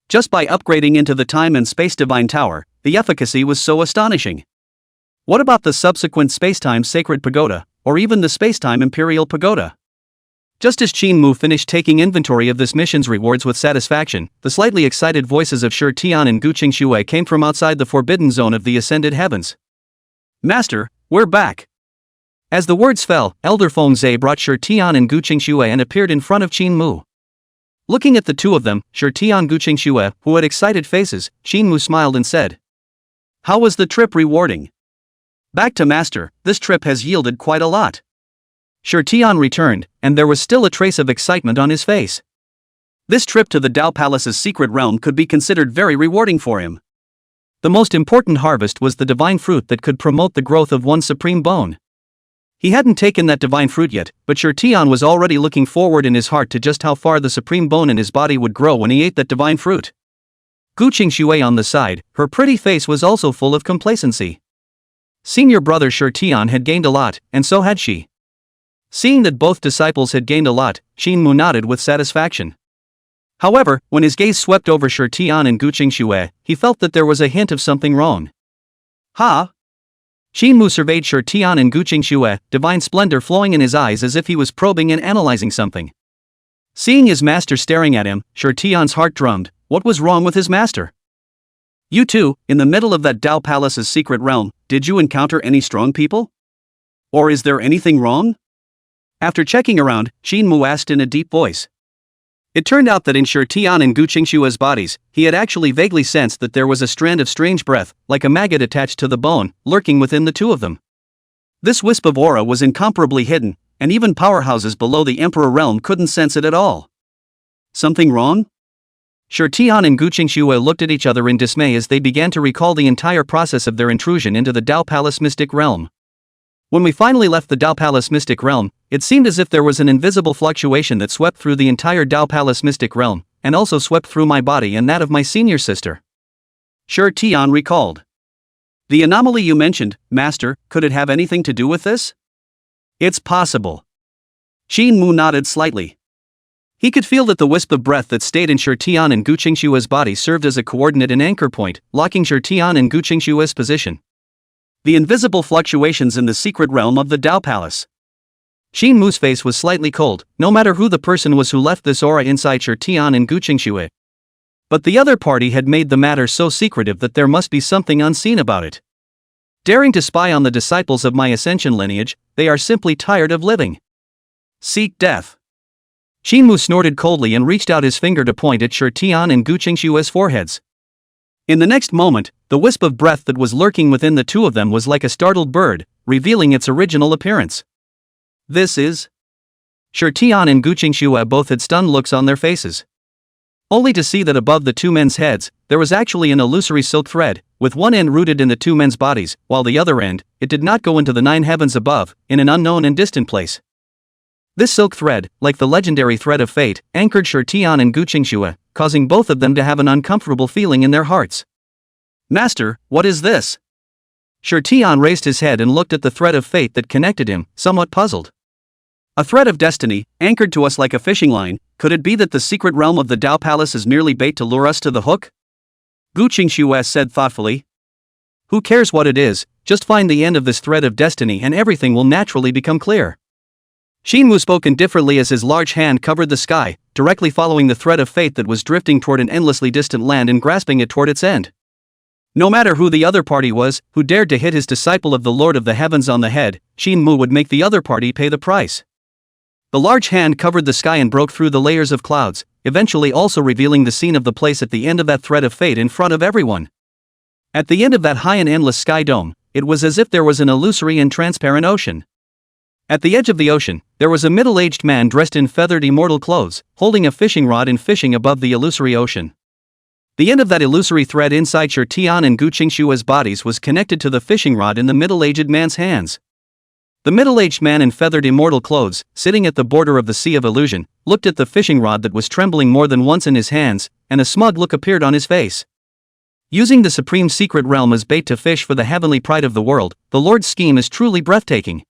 Just by upgrading into the time and space divine tower, the efficacy was so astonishing. What about the subsequent spacetime sacred pagoda, or even the spacetime imperial pagoda? Just as Qingxue finished taking inventory of this mission's rewards with satisfaction, the slightly excited voices of Shi Tian and Qingxue came from outside the forbidden zone of the ascended heavens. Master, we're back. As the words fell, Elder Fengzhe brought Shi Tian and Qingxue and appeared in front of Qingxue. Looking at the two of them, Shi Tian and Qingxue, who had excited faces, Qingxue smiled and said, "How was the trip rewarding?" "Back to Master, this trip has yielded quite a lot." Shi Tian returned, and there was still a trace of excitement on his face. This trip to the Dao Palace's secret realm could be considered very rewarding for him. The most important harvest was the divine fruit that could promote the growth of one's supreme bone. He hadn't taken that divine fruit yet, but Shi Tian was already looking forward in his heart to just how far the supreme bone in his body would grow when he ate that divine fruit. Qingxue on the side, her pretty face was also full of complacency. Senior brother Shi Tian had gained a lot, and so had she. Seeing that both disciples had gained a lot, Qingxue nodded with satisfaction. However, when his gaze swept over Shi Tian and Qingxue, he felt that there was a hint of something wrong. "Ha?" Qingxue surveyed Shi Tian and Qingxue, divine splendor flowing in his eyes as if he was probing and analyzing something. Seeing his master staring at him, Shi Tian's heart drummed. What was wrong with his master? "You two, in the middle of that Dao Palace's secret realm, did you encounter any strong people? Or is there anything wrong?" After checking around, Qingxue asked in a deep voice. It turned out that in Shi Tian and Qingxue's bodies, he had actually vaguely sensed that there was a strand of strange breath, like a maggot attached to the bone, lurking within the two of them. This wisp of aura was incomparably hidden, and even powerhouses below the Emperor realm couldn't sense it at all. Something wrong? Shi Tian and Qingxue looked at each other in dismay as they began to recall the entire process of their intrusion into the Dao Palace mystic realm. When we finally left the Dao Palace mystic realm, it seemed as if there was an invisible fluctuation that swept through the entire Dao Palace mystic realm, and also swept through my body and that of my senior sister. Shi Tian recalled. The anomaly you mentioned, Master, could it have anything to do with this? It's possible. Qingxue nodded slightly. He could feel that the wisp of breath that stayed in Shi Tian and Qingxue's body served as a coordinate and anchor point, locking Shi Tian and Qingxue's position. The invisible fluctuations in the secret realm of the Dao Palace. Qingxue's face was slightly cold, no matter who the person was who left this aura inside Shi Tian and Qingxue. But the other party had made the matter so secretive that there must be something unseen about it. Daring to spy on the disciples of my ascension lineage, they are simply tired of living. Seek death. Qingxue snorted coldly and reached out his finger to point at Shi Tian and Qingxue's foreheads. In the next moment, the wisp of breath that was lurking within the two of them was like a startled bird, revealing its original appearance. This is... Shi Tian and Qingxue both had stunned looks on their faces. Only to see that above the two men's heads, there was actually an illusory silk thread, with one end rooted in the two men's bodies, while the other end, it did not go into the 9 heavens above, in an unknown and distant place. This silk thread, like the legendary thread of fate, anchored Shi Tian and Qingxue, causing both of them to have an uncomfortable feeling in their hearts. Master, what is this? Shi Tian raised his head and looked at the thread of fate that connected him, somewhat puzzled. A thread of destiny, anchored to us like a fishing line, could it be that the secret realm of the Dao Palace is merely bait to lure us to the hook? Qingxue said thoughtfully. Who cares what it is, just find the end of this thread of destiny and everything will naturally become clear. Qingxue spoke indifferently as his large hand covered the sky, directly following the thread of fate that was drifting toward an endlessly distant land and grasping it toward its end. No matter who the other party was, who dared to hit his disciple of the Lord of the Heavens on the head, Qingxue would make the other party pay the price. The large hand covered the sky and broke through the layers of clouds, eventually also revealing the scene of the place at the end of that thread of fate in front of everyone. At the end of that high and endless sky dome, it was as if there was an illusory and transparent ocean. At the edge of the ocean, there was a middle-aged man dressed in feathered immortal clothes, holding a fishing rod and fishing above the illusory ocean. The end of that illusory thread inside Tian and Qingxue's bodies was connected to the fishing rod in the middle-aged man's hands. The middle-aged man in feathered immortal clothes, sitting at the border of the Sea of Illusion, looked at the fishing rod that was trembling more than once in his hands, and a smug look appeared on his face. Using the supreme secret realm as bait to fish for the heavenly pride of the world, the Lord's scheme is truly breathtaking.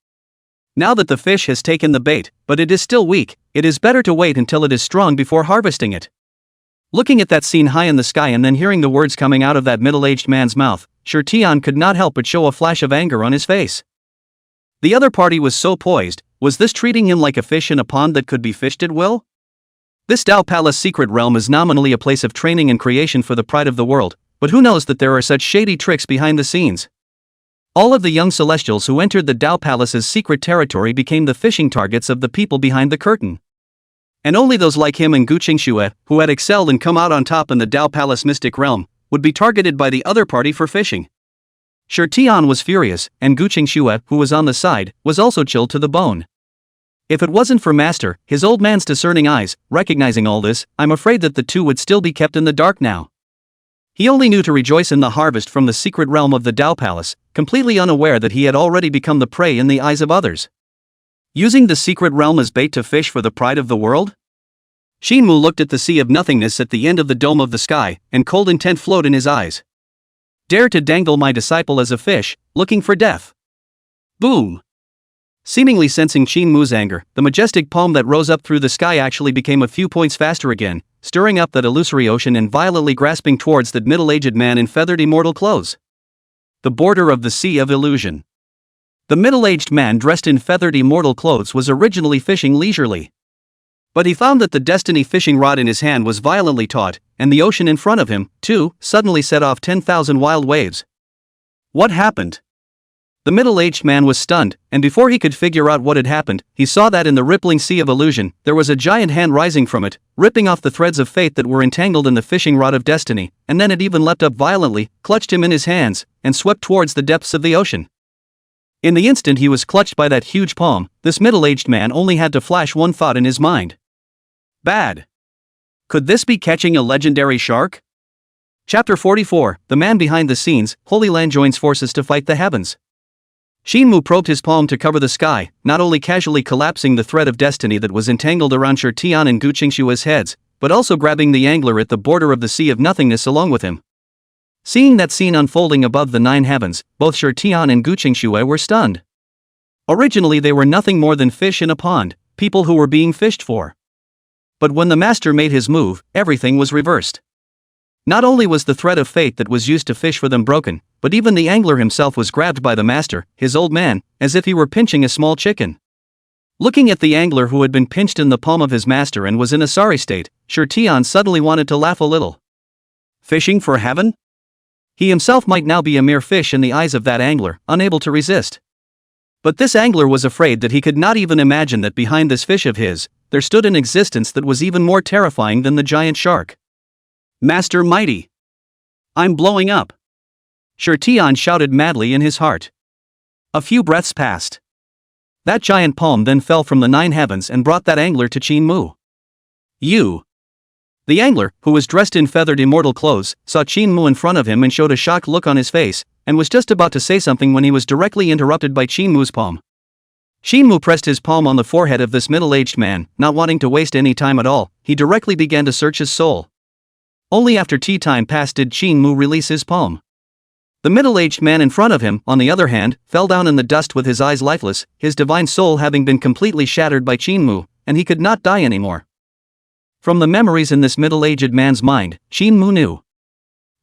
Now that the fish has taken the bait, but it is still weak, it is better to wait until it is strong before harvesting it. Looking at that scene high in the sky and then hearing the words coming out of that middle-aged man's mouth, Tian could not help but show a flash of anger on his face. The other party was so poised. Was this treating him like a fish in a pond that could be fished at will? This Tao Palace secret realm is nominally a place of training and creation for the pride of the world, but who knows that there are such shady tricks behind the scenes? All of the young celestials who entered the Tao Palace's secret territory became the fishing targets of the people behind the curtain. And only those like him and Qingxue, who had excelled and come out on top in the Tao Palace mystic realm, would be targeted by the other party for fishing. Tian was furious, and Qingxue, who was on the side, was also chilled to the bone. If it wasn't for Master, his old man's discerning eyes, recognizing all this, I'm afraid that the two would still be kept in the dark now. He only knew to rejoice in the harvest from the secret realm of the Tao Palace, completely unaware that he had already become the prey in the eyes of others. Using the secret realm as bait to fish for the pride of the world? Qingxue looked at the sea of nothingness at the end of the dome of the sky, and cold intent flowed in his eyes. Dare to dangle my disciple as a fish, looking for death. Boom! Seemingly sensing Qingxue's anger, the majestic palm that rose up through the sky actually became a few points faster again, stirring up that illusory ocean and violently grasping towards that middle-aged man in feathered immortal clothes. The border of the Sea of Illusion. The middle-aged man dressed in feathered immortal clothes was originally fishing leisurely. But he found that the destiny fishing rod in his hand was violently taut, and the ocean in front of him, too, suddenly set off 10,000 wild waves. What happened? The middle-aged man was stunned, and before he could figure out what had happened, he saw that in the rippling Sea of Illusion, there was a giant hand rising from it, ripping off the threads of fate that were entangled in the fishing rod of destiny, and then it even leapt up violently, clutched him in his hands, and swept towards the depths of the ocean. In the instant he was clutched by that huge palm, this middle-aged man only had to flash one thought in his mind. Bad. Could this be catching a legendary shark? Chapter 44, The Man Behind the Scenes, Holy Land joins forces to fight the heavens. Qingxue probed his palm to cover the sky, not only casually collapsing the thread of destiny that was entangled around Tian and Qingxue's heads, but also grabbing the angler at the border of the Sea of Nothingness along with him. Seeing that scene unfolding above the nine heavens, both Tian and Qingxue were stunned. Originally they were nothing more than fish in a pond, people who were being fished for. But when the master made his move, everything was reversed. Not only was the thread of fate that was used to fish for them broken, but even the angler himself was grabbed by the master, his old man, as if he were pinching a small chicken. Looking at the angler who had been pinched in the palm of his master and was in a sorry state, Tian suddenly wanted to laugh a little. Fishing for heaven? He himself might now be a mere fish in the eyes of that angler, unable to resist. But this angler was afraid that he could not even imagine that behind this fish of his, there stood an existence that was even more terrifying than the giant shark. Master Mighty! I'm blowing up! Tian shouted madly in his heart. A few breaths passed. That giant palm then fell from the nine heavens and brought that angler to Qingxue. You! The angler, who was dressed in feathered immortal clothes, saw Qingxue in front of him and showed a shocked look on his face, and was just about to say something when he was directly interrupted by Qingxue's palm. Qingxue pressed his palm on the forehead of this middle-aged man, not wanting to waste any time at all. He directly began to search his soul. Only after tea time passed did Qingxue release his palm. The middle-aged man in front of him, on the other hand, fell down in the dust with his eyes lifeless, his divine soul having been completely shattered by Qingxue, and he could not die anymore. From the memories in this middle-aged man's mind, Qingxue knew.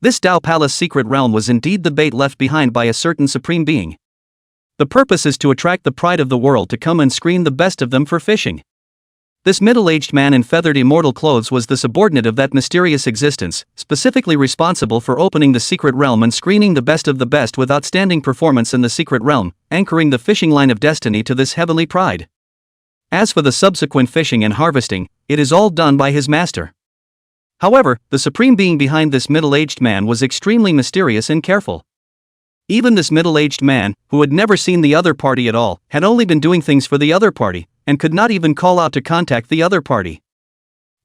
This Tao Palace secret realm was indeed the bait left behind by a certain supreme being. The purpose is to attract the pride of the world to come and screen the best of them for fishing. This middle-aged man in feathered immortal clothes was the subordinate of that mysterious existence, specifically responsible for opening the secret realm and screening the best of the best with outstanding performance in the secret realm, anchoring the fishing line of destiny to this heavenly pride. As for the subsequent fishing and harvesting, it is all done by his master. However, the supreme being behind this middle-aged man was extremely mysterious and careful. Even this middle-aged man, who had never seen the other party at all, had only been doing things for the other party, and could not even call out to contact the other party.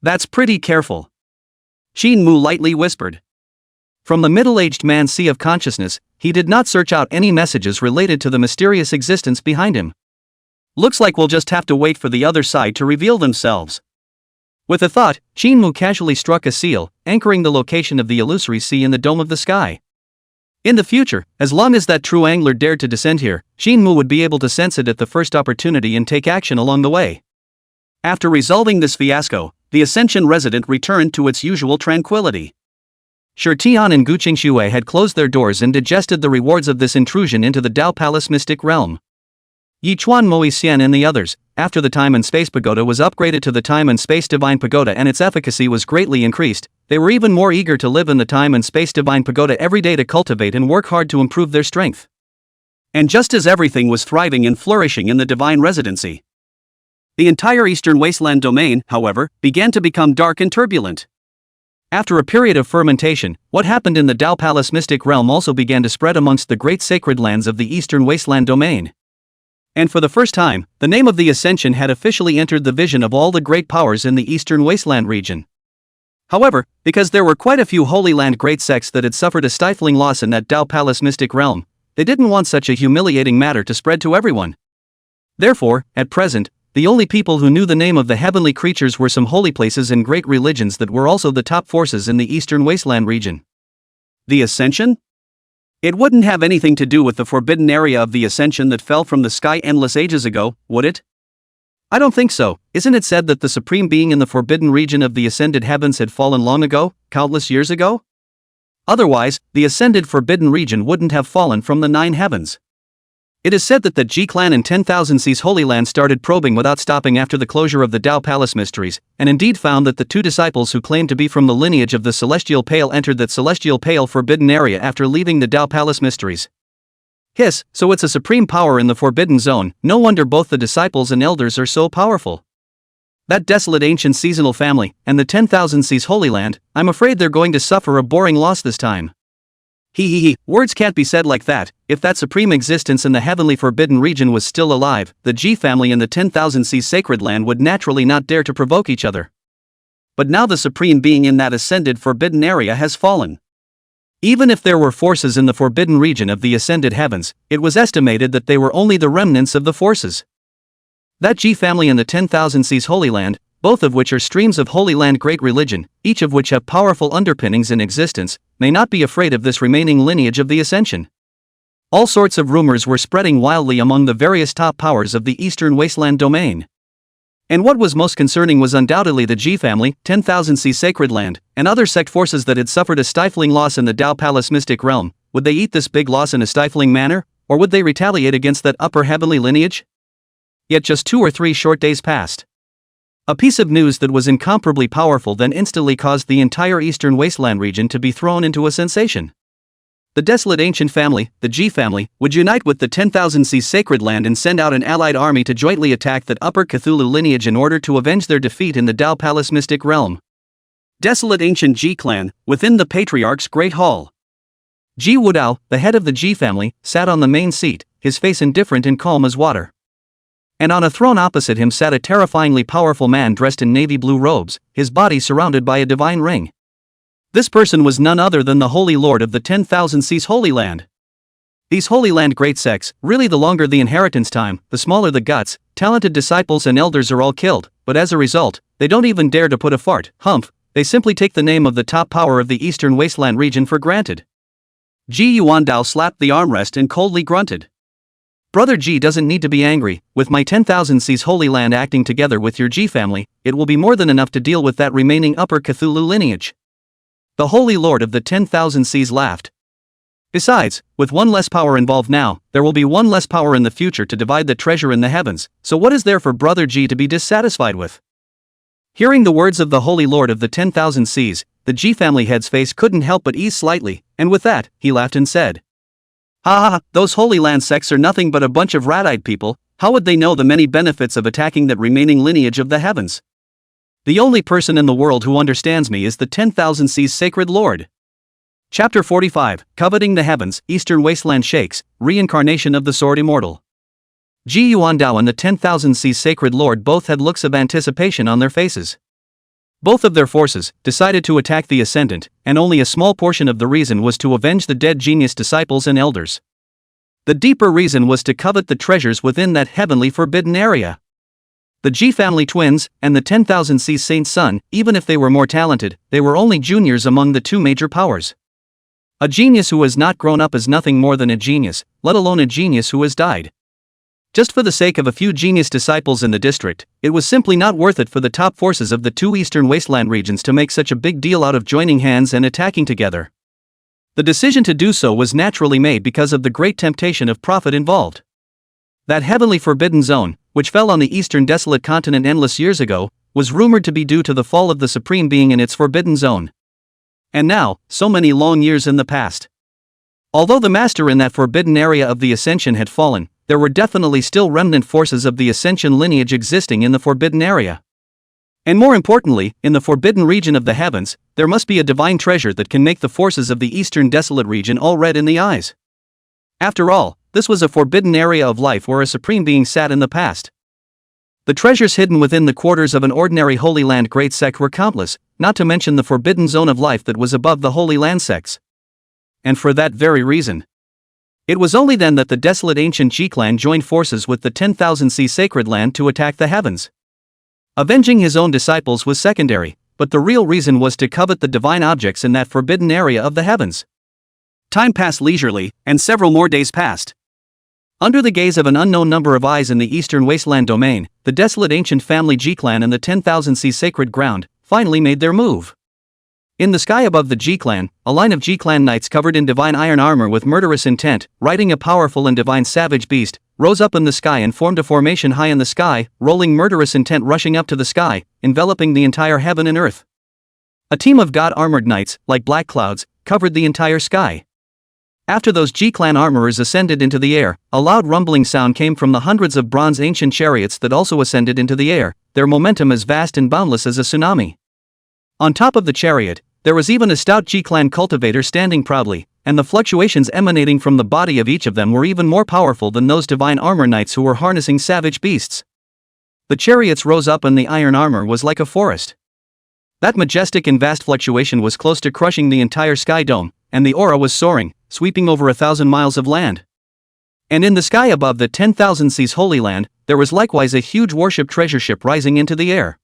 That's pretty careful. Qingxue lightly whispered. From the middle-aged man's sea of consciousness, he did not search out any messages related to the mysterious existence behind him. Looks like we'll just have to wait for the other side to reveal themselves. With a thought, Qingxue casually struck a seal, anchoring the location of the illusory sea in the dome of the sky. In the future, as long as that true angler dared to descend here, Qingxue would be able to sense it at the first opportunity and take action along the way. After resolving this fiasco, the Ascension resident returned to its usual tranquility. Taihuang and Qingxue had closed their doors and digested the rewards of this intrusion into the Dao Palace mystic realm. Yichuan Moi Xian and the others, after the Time and Space Pagoda was upgraded to the Time and Space Divine Pagoda and its efficacy was greatly increased, they were even more eager to live in the Time and Space Divine Pagoda every day to cultivate and work hard to improve their strength. And just as everything was thriving and flourishing in the Divine Residency, the entire Eastern Wasteland domain, however, began to become dark and turbulent. After a period of fermentation, what happened in the Dao Palace mystic realm also began to spread amongst the great sacred lands of the Eastern Wasteland domain. And for the first time, the name of the Ascension had officially entered the vision of all the great powers in the Eastern Wasteland region. However, because there were quite a few Holy Land great sects that had suffered a stifling loss in that Dao Palace mystic realm, they didn't want such a humiliating matter to spread to everyone. Therefore, at present, the only people who knew the name of the heavenly creatures were some holy places and great religions that were also the top forces in the Eastern Wasteland region. The Ascension? It wouldn't have anything to do with the forbidden area of the Ascension that fell from the sky endless ages ago, would it? I don't think so. Isn't it said that the supreme being in the forbidden region of the ascended heavens had fallen long ago, countless years ago? Otherwise, the ascended forbidden region wouldn't have fallen from the 9 heavens. It is said that the Ji clan in 10,000 Seas Holy Land started probing without stopping after the closure of the Dao Palace mysteries, and indeed found that the 2 disciples who claimed to be from the lineage of the Celestial Pale entered that Celestial Pale forbidden area after leaving the Dao Palace mysteries. Hiss, so it's a supreme power in the forbidden zone, no wonder both the disciples and elders are so powerful. That desolate ancient seasonal family, and the 10,000 Seas Holy Land, I'm afraid they're going to suffer a boring loss this time. Words can't be said like that. If that supreme existence in the heavenly forbidden region was still alive, the Ji family and the 10,000 Seas sacred land would naturally not dare to provoke each other. But now the supreme being in that ascended forbidden area has fallen. Even if there were forces in the forbidden region of the ascended heavens, it was estimated that they were only the remnants of the forces. That Ji family and the 10,000 Seas Holy Land, both of which are streams of Holy Land great religion, each of which have powerful underpinnings in existence, may not be afraid of this remaining lineage of the Ascension. All sorts of rumors were spreading wildly among the various top powers of the Eastern Wasteland domain. And what was most concerning was undoubtedly the Ji family, 10,000 Seas Sacred Land, and other sect forces that had suffered a stifling loss in the Dao Palace mystic realm. Would they eat this big loss in a stifling manner, or would they retaliate against that upper heavenly lineage? Yet just 2 or 3 short days passed. A piece of news that was incomparably powerful then instantly caused the entire Eastern Wasteland region to be thrown into a sensation. The desolate ancient family, the Ji family, would unite with the 10,000 Seas Sacred Land and send out an allied army to jointly attack that upper Cthulhu lineage in order to avenge their defeat in the Dao Palace mystic realm. Desolate ancient Ji clan, within the Patriarch's Great Hall. Ji Wudao, the head of the Ji family, sat on the main seat, his face indifferent and calm as water. And on a throne opposite him sat a terrifyingly powerful man dressed in navy blue robes, his body surrounded by a divine ring. This person was none other than the Holy Lord of the 10,000 Seas Holy Land. These Holy Land great sects, really the longer the inheritance time, the smaller the guts, talented disciples and elders are all killed, but as a result, they don't even dare to put a fart, humph, they simply take the name of the top power of the Eastern Wasteland region for granted. Ji Yuandao slapped the armrest and coldly grunted. Brother Ji doesn't need to be angry. With my 10,000 Seas Holy Land acting together with your Ji family, it will be more than enough to deal with that remaining upper Cthulhu lineage. The Holy Lord of the 10,000 Seas laughed. Besides, with one less power involved now, there will be one less power in the future to divide the treasure in the heavens, so what is there for Brother Ji to be dissatisfied with? Hearing the words of the Holy Lord of the 10,000 Seas, the G family head's face couldn't help but ease slightly, and with that, he laughed and said, "Ha ha, those Holy Land sects are nothing but a bunch of rat-eyed people. How would they know the many benefits of attacking that remaining lineage of the heavens? The only person in the world who understands me is the 10,000 Seas Sacred Lord." Chapter 45, Coveting the Heavens, Eastern Wasteland Shakes, Reincarnation of the Sword Immortal. Ji Yuandao and the 10,000 Seas Sacred Lord both had looks of anticipation on their faces. Both of their forces decided to attack the Ascendant, and only a small portion of the reason was to avenge the dead genius disciples and elders. The deeper reason was to covet the treasures within that heavenly forbidden area. The G family twins, and the 10,000 Seas Saint's son, even if they were more talented, they were only juniors among the two major powers. A genius who has not grown up is nothing more than a genius, let alone a genius who has died. Just for the sake of a few genius disciples in the district, it was simply not worth it for the top forces of the two eastern wasteland regions to make such a big deal out of joining hands and attacking together. The decision to do so was naturally made because of the great temptation of profit involved. That heavenly forbidden zone, which fell on the eastern desolate continent endless years ago, was rumored to be due to the fall of the Supreme Being in its forbidden zone. And now, so many long years in the past. Although the master in that forbidden area of the Ascension had fallen, there were definitely still remnant forces of the Ascension lineage existing in the forbidden area. And more importantly, in the forbidden region of the heavens, there must be a divine treasure that can make the forces of the eastern desolate region all red in the eyes. After all, this was a forbidden area of life where a supreme being sat in the past. The treasures hidden within the quarters of an ordinary Holy Land great sect were countless, not to mention the forbidden zone of life that was above the Holy Land sects. And for that very reason, it was only then that the desolate ancient G clan joined forces with the 10,000 Seas Sacred Land to attack the heavens. Avenging his own disciples was secondary, but the real reason was to covet the divine objects in that forbidden area of the heavens. Time passed leisurely, and several more days passed. Under the gaze of an unknown number of eyes in the eastern wasteland domain, the desolate ancient family G clan and the 10,000 Seas Sacred Ground finally made their move. In the sky above the G clan, a line of G clan knights covered in divine iron armor with murderous intent, riding a powerful and divine savage beast, rose up in the sky and formed a formation high in the sky, rolling murderous intent rushing up to the sky, enveloping the entire heaven and earth. A team of god-armored knights, like black clouds, covered the entire sky. After those G clan armorers ascended into the air, a loud rumbling sound came from the hundreds of bronze ancient chariots that also ascended into the air, their momentum as vast and boundless as a tsunami. On top of the chariot, there was even a stout G clan cultivator standing proudly, and the fluctuations emanating from the body of each of them were even more powerful than those divine armor knights who were harnessing savage beasts. The chariots rose up and the iron armor was like a forest. That majestic and vast fluctuation was close to crushing the entire sky dome, and the aura was soaring, sweeping over 1,000 miles of land. And in the sky above the 10,000 Seas Holy Land, there was likewise a huge warship treasure ship rising into the air.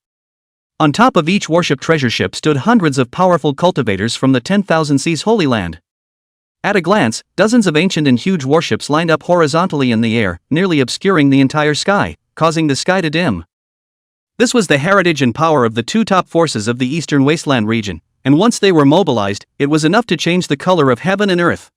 On top of each warship treasure ship stood hundreds of powerful cultivators from the 10,000 Seas Holy Land. At a glance, dozens of ancient and huge warships lined up horizontally in the air, nearly obscuring the entire sky, causing the sky to dim. This was the heritage and power of the two top forces of the Eastern Wasteland region, and once they were mobilized, it was enough to change the color of heaven and earth.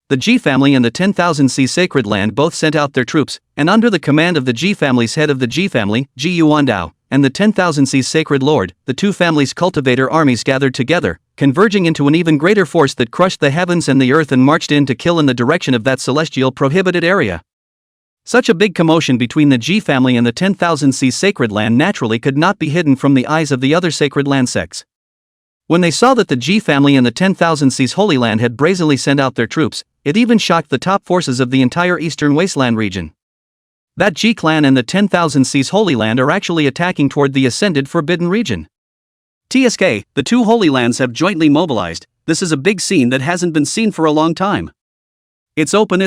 The G family and the 10,000 Seas Sacred Land both sent out their troops, and under the command of the G family's head of the G family, Ji Yuandao, and the 10,000 Seas Sacred Lord, the two families' cultivator armies gathered together, converging into an even greater force that crushed the heavens and the earth and marched in to kill in the direction of that celestial prohibited area. Such a big commotion between the G family and the 10,000 Seas Sacred Land naturally could not be hidden from the eyes of the other Sacred Land sects. When they saw that the G family and the 10,000 Seas Holy Land had brazenly sent out their troops, it even shocked the top forces of the entire Eastern Wasteland region. That G clan and the 10,000 Seas Holy Land are actually attacking toward the ascended forbidden region. TSK, the two Holy Lands have jointly mobilized. This is a big scene that hasn't been seen for a long time. It's open.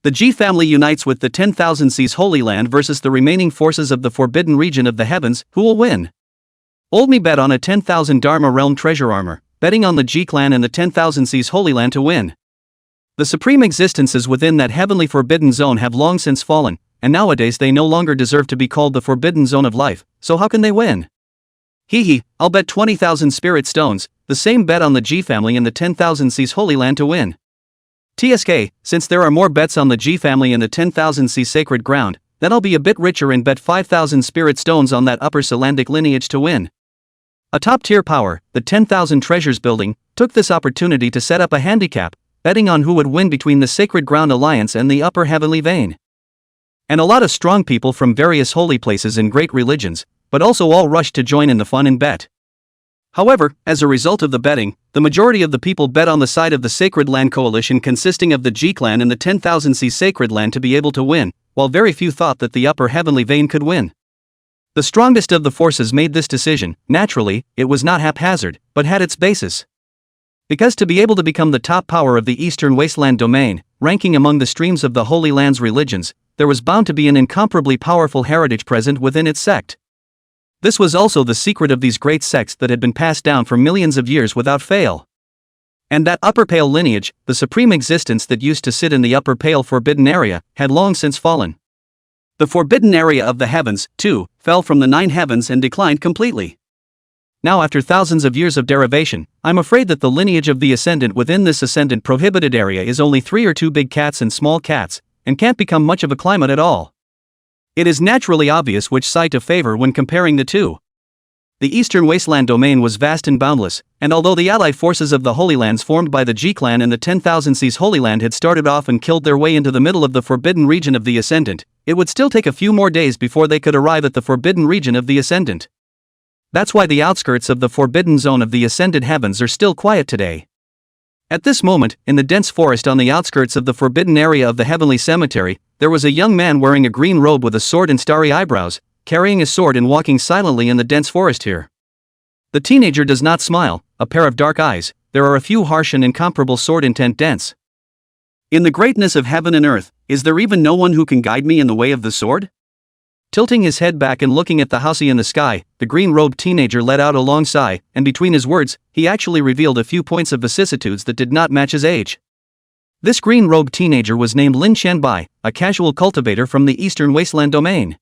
The G family unites with the 10,000 Seas Holy Land versus the remaining forces of the forbidden region of the heavens. Who will win? Old me bet on a 10,000 Dharma Realm treasure armor, betting on the G clan and the 10,000 Seas Holy Land to win. The supreme existences within that heavenly forbidden zone have long since fallen, and nowadays they no longer deserve to be called the forbidden zone of life, so how can they win? I'll bet 20,000 spirit stones, the same bet on the G family and the 10,000 Seas Holy Land to win. TSK, since there are more bets on the G family and the 10,000 Seas Sacred Ground, then I'll be a bit richer and bet 5,000 spirit stones on that upper Silandic lineage to win. A top-tier power, the 10,000 Treasures building, took this opportunity to set up a handicap, betting on who would win between the Sacred Ground Alliance and the Upper Heavenly Vein. And a lot of strong people from various holy places and great religions, but also all rushed to join in the fun and bet. However, as a result of the betting, the majority of the people bet on the side of the Sacred Land Coalition consisting of the G Clan and the 10,000 Sea Sacred Land to be able to win, while very few thought that the Upper Heavenly Vein could win. The strongest of the forces made this decision. Naturally, it was not haphazard, but had its basis. Because to be able to become the top power of the Eastern Wasteland domain, ranking among the streams of the Holy Land's religions, there was bound to be an incomparably powerful heritage present within its sect. This was also the secret of these great sects that had been passed down for millions of years without fail. And that Upper Pale lineage, the supreme existence that used to sit in the Upper Pale forbidden area, had long since fallen. The forbidden area of the heavens, too, fell from the 9 heavens and declined completely. Now, after thousands of years of derivation, I'm afraid that the lineage of the ascendant within this ascendant prohibited area is only 3 or 2 big cats and small cats, and can't become much of a climate at all. It is naturally obvious which side to favor when comparing the two. The Eastern Wasteland domain was vast and boundless, and although the allied forces of the Holy Lands formed by the G Clan and the 10,000 Seas Holy Land had started off and killed their way into the middle of the forbidden region of the Ascendant, it would still take a few more days before they could arrive at the forbidden region of the Ascendant. That's why the outskirts of the forbidden zone of the Ascended Heavens are still quiet today. At this moment, in the dense forest on the outskirts of the forbidden area of the Heavenly Cemetery, there was a young man wearing a green robe with a sword and starry eyebrows, carrying a sword and walking silently in the dense forest here. The teenager does not smile, a pair of dark eyes, there are a few harsh and incomparable sword intent dents. In the greatness of heaven and earth, is there even no one who can guide me in the way of the sword? Tilting his head back and looking at the housey in the sky, the green-robed teenager let out a long sigh, and between his words, he actually revealed a few points of vicissitudes that did not match his age. This green-robed teenager was named Lin Qianbai, a casual cultivator from the Eastern Wasteland domain.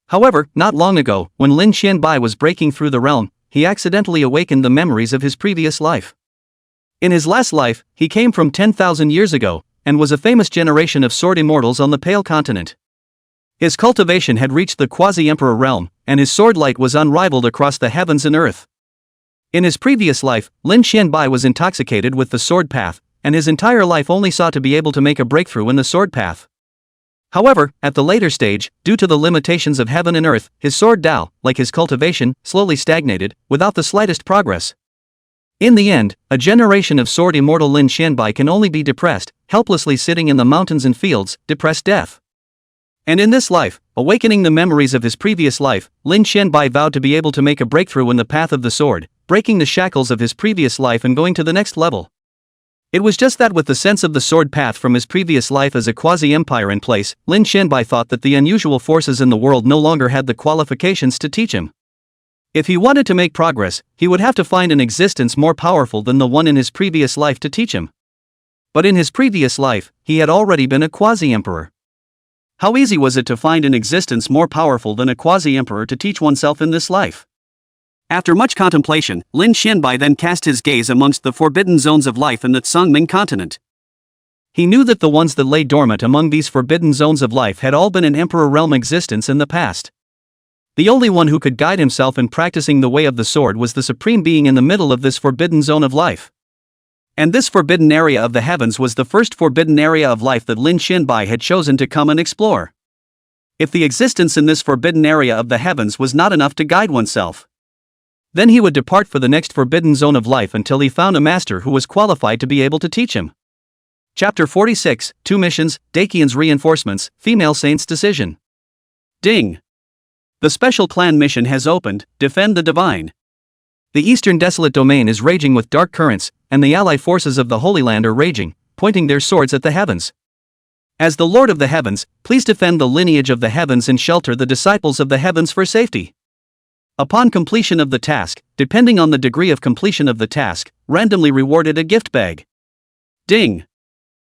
However, not long ago, when Lin Qianbai was breaking through the realm, he accidentally awakened the memories of his previous life. In his last life, he came from 10,000 years ago, and was a famous generation of sword immortals on the Pale Continent. His cultivation had reached the quasi-emperor realm, and his sword light was unrivaled across the heavens and earth. In his previous life, Lin Qianbai was intoxicated with the sword path, and his entire life only sought to be able to make a breakthrough in the sword path. However, at the later stage, due to the limitations of heaven and earth, his sword Dao, like his cultivation, slowly stagnated, without the slightest progress. In the end, a generation of sword immortal Lin Qianbai can only be depressed, helplessly sitting in the mountains and fields, depressed death. And in this life, awakening the memories of his previous life, Lin Qianbai vowed to be able to make a breakthrough in the path of the sword, breaking the shackles of his previous life and going to the next level. It was just that with the sense of the sword path from his previous life as a quasi-empire in place, Lin Qianbai thought that the unusual forces in the world no longer had the qualifications to teach him. If he wanted to make progress, he would have to find an existence more powerful than the one in his previous life to teach him. But in his previous life, he had already been a quasi-emperor. How easy was it to find an existence more powerful than a quasi-emperor to teach oneself in this life? After much contemplation, Lin Qianbai then cast his gaze amongst the forbidden zones of life in the Tsangming continent. He knew that the ones that lay dormant among these forbidden zones of life had all been an emperor realm existence in the past. The only one who could guide himself in practicing the way of the sword was the supreme being in the middle of this forbidden zone of life. And this forbidden area of the heavens was the first forbidden area of life that Lin Qianbai had chosen to come and explore. If the existence in this forbidden area of the heavens was not enough to guide oneself, then he would depart for the next forbidden zone of life until he found a master who was qualified to be able to teach him. Chapter 46, 2 Missions, Dakian's Reinforcements, Female Saint's Decision. Ding! The special clan mission has opened, Defend the Divine. The Eastern Desolate Domain is raging with dark currents, and the allied forces of the Holy Land are raging, pointing their swords at the heavens. As the Lord of the Heavens, please defend the lineage of the heavens and shelter the disciples of the heavens for safety. Upon completion of the task, depending on the degree of completion of the task, randomly rewarded a gift bag. Ding!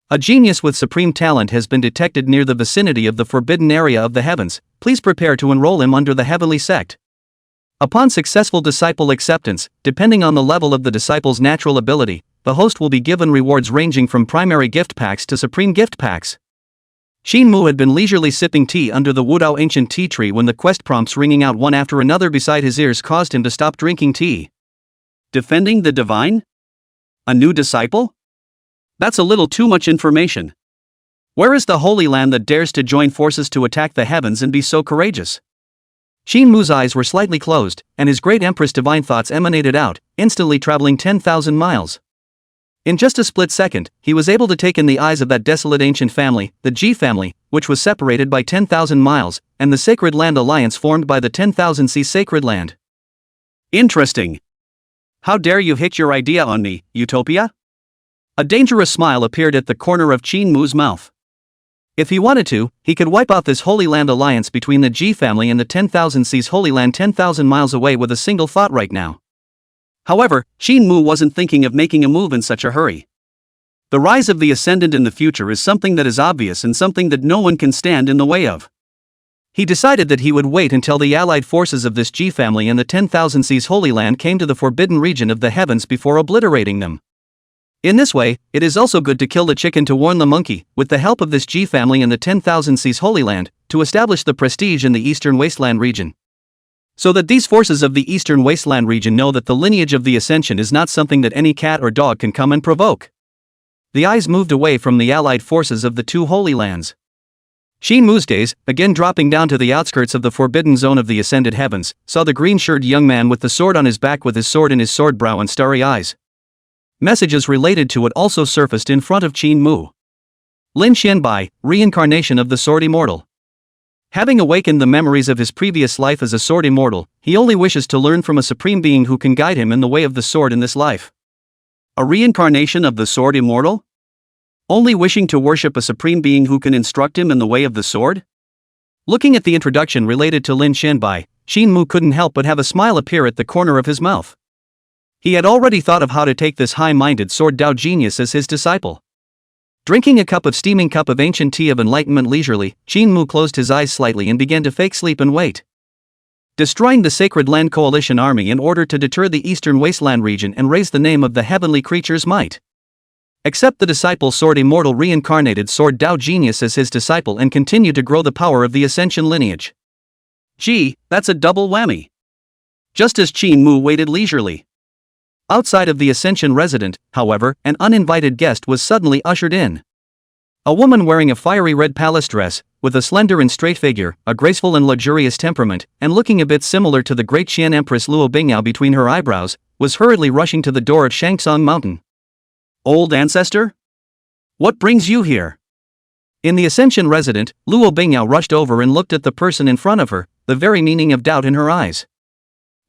A genius with supreme talent has been detected near the vicinity of the forbidden area of the heavens, please prepare to enroll him under the heavenly sect. Upon successful disciple acceptance, depending on the level of the disciple's natural ability, the host will be given rewards ranging from primary gift packs to supreme gift packs. Xin Mu had been leisurely sipping tea under the Wudao ancient tea tree when the quest prompts ringing out one after another beside his ears caused him to stop drinking tea. Defending the divine? A new disciple? That's a little too much information. Where is the Holy Land that dares to join forces to attack the heavens and be so courageous? Xin Mu's eyes were slightly closed, and his great empress divine thoughts emanated out, instantly traveling 10,000 miles. In just a split second, he was able to take in the eyes of that desolate ancient family, the Ji family, which was separated by 10,000 miles, and the Sacred Land Alliance formed by the 10,000 Sea Sacred Land. Interesting. How dare you hit your idea on me, Utopia? A dangerous smile appeared at the corner of Xin Mu's mouth. If he wanted to, he could wipe out this Holy Land Alliance between the Ji family and the 10,000 Seas Holy Land 10,000 miles away with a single thought right now. However, Xin Mu wasn't thinking of making a move in such a hurry. The rise of the Ascendant in the future is something that is obvious and something that no one can stand in the way of. He decided that he would wait until the allied forces of this Ji family and the 10,000 Seas Holy Land came to the forbidden region of the heavens before obliterating them. In this way, it is also good to kill the chicken to warn the monkey, with the help of this Ji family and the 10,000 Seas Holy Land, to establish the prestige in the Eastern Wasteland region. So that these forces of the Eastern Wasteland region know that the lineage of the Ascension is not something that any cat or dog can come and provoke. The eyes moved away from the allied forces of the two Holy Lands. Xin Mu's gaze, again dropping down to the outskirts of the forbidden zone of the ascended heavens, saw the green-shirted young man with the sword on his back with his sword in his sword brow and starry eyes. Messages related to it also surfaced in front of Xin Mu. Lin Xianbai, reincarnation of the sword immortal. Having awakened the memories of his previous life as a sword immortal, he only wishes to learn from a supreme being who can guide him in the way of the sword in this life. A reincarnation of the sword immortal? Only wishing to worship a supreme being who can instruct him in the way of the sword? Looking at the introduction related to Lin Xianbai, Xin Mu couldn't help but have a smile appear at the corner of his mouth. He had already thought of how to take this high-minded sword Dao genius as his disciple. Drinking a steaming cup of ancient tea of enlightenment leisurely, Xin Mu closed his eyes slightly and began to fake sleep and wait. Destroying the Sacred Land Coalition army in order to deter the Eastern Wasteland region and raise the name of the heavenly creature's might. Accept the disciple sword immortal reincarnated sword Dao genius as his disciple and continue to grow the power of the Ascension lineage. Gee, that's a double whammy. Just as Xin Mu waited leisurely. Outside of the Ascension resident, however, an uninvited guest was suddenly ushered in. A woman wearing a fiery red palace dress, with a slender and straight figure, a graceful and luxurious temperament, and looking a bit similar to the great Qian Empress Luo Bingyao between her eyebrows, was hurriedly rushing to the door of Shangsong Mountain. Old ancestor? What brings you here? In the Ascension resident, Luo Bingyao rushed over and looked at the person in front of her, the very meaning of doubt in her eyes.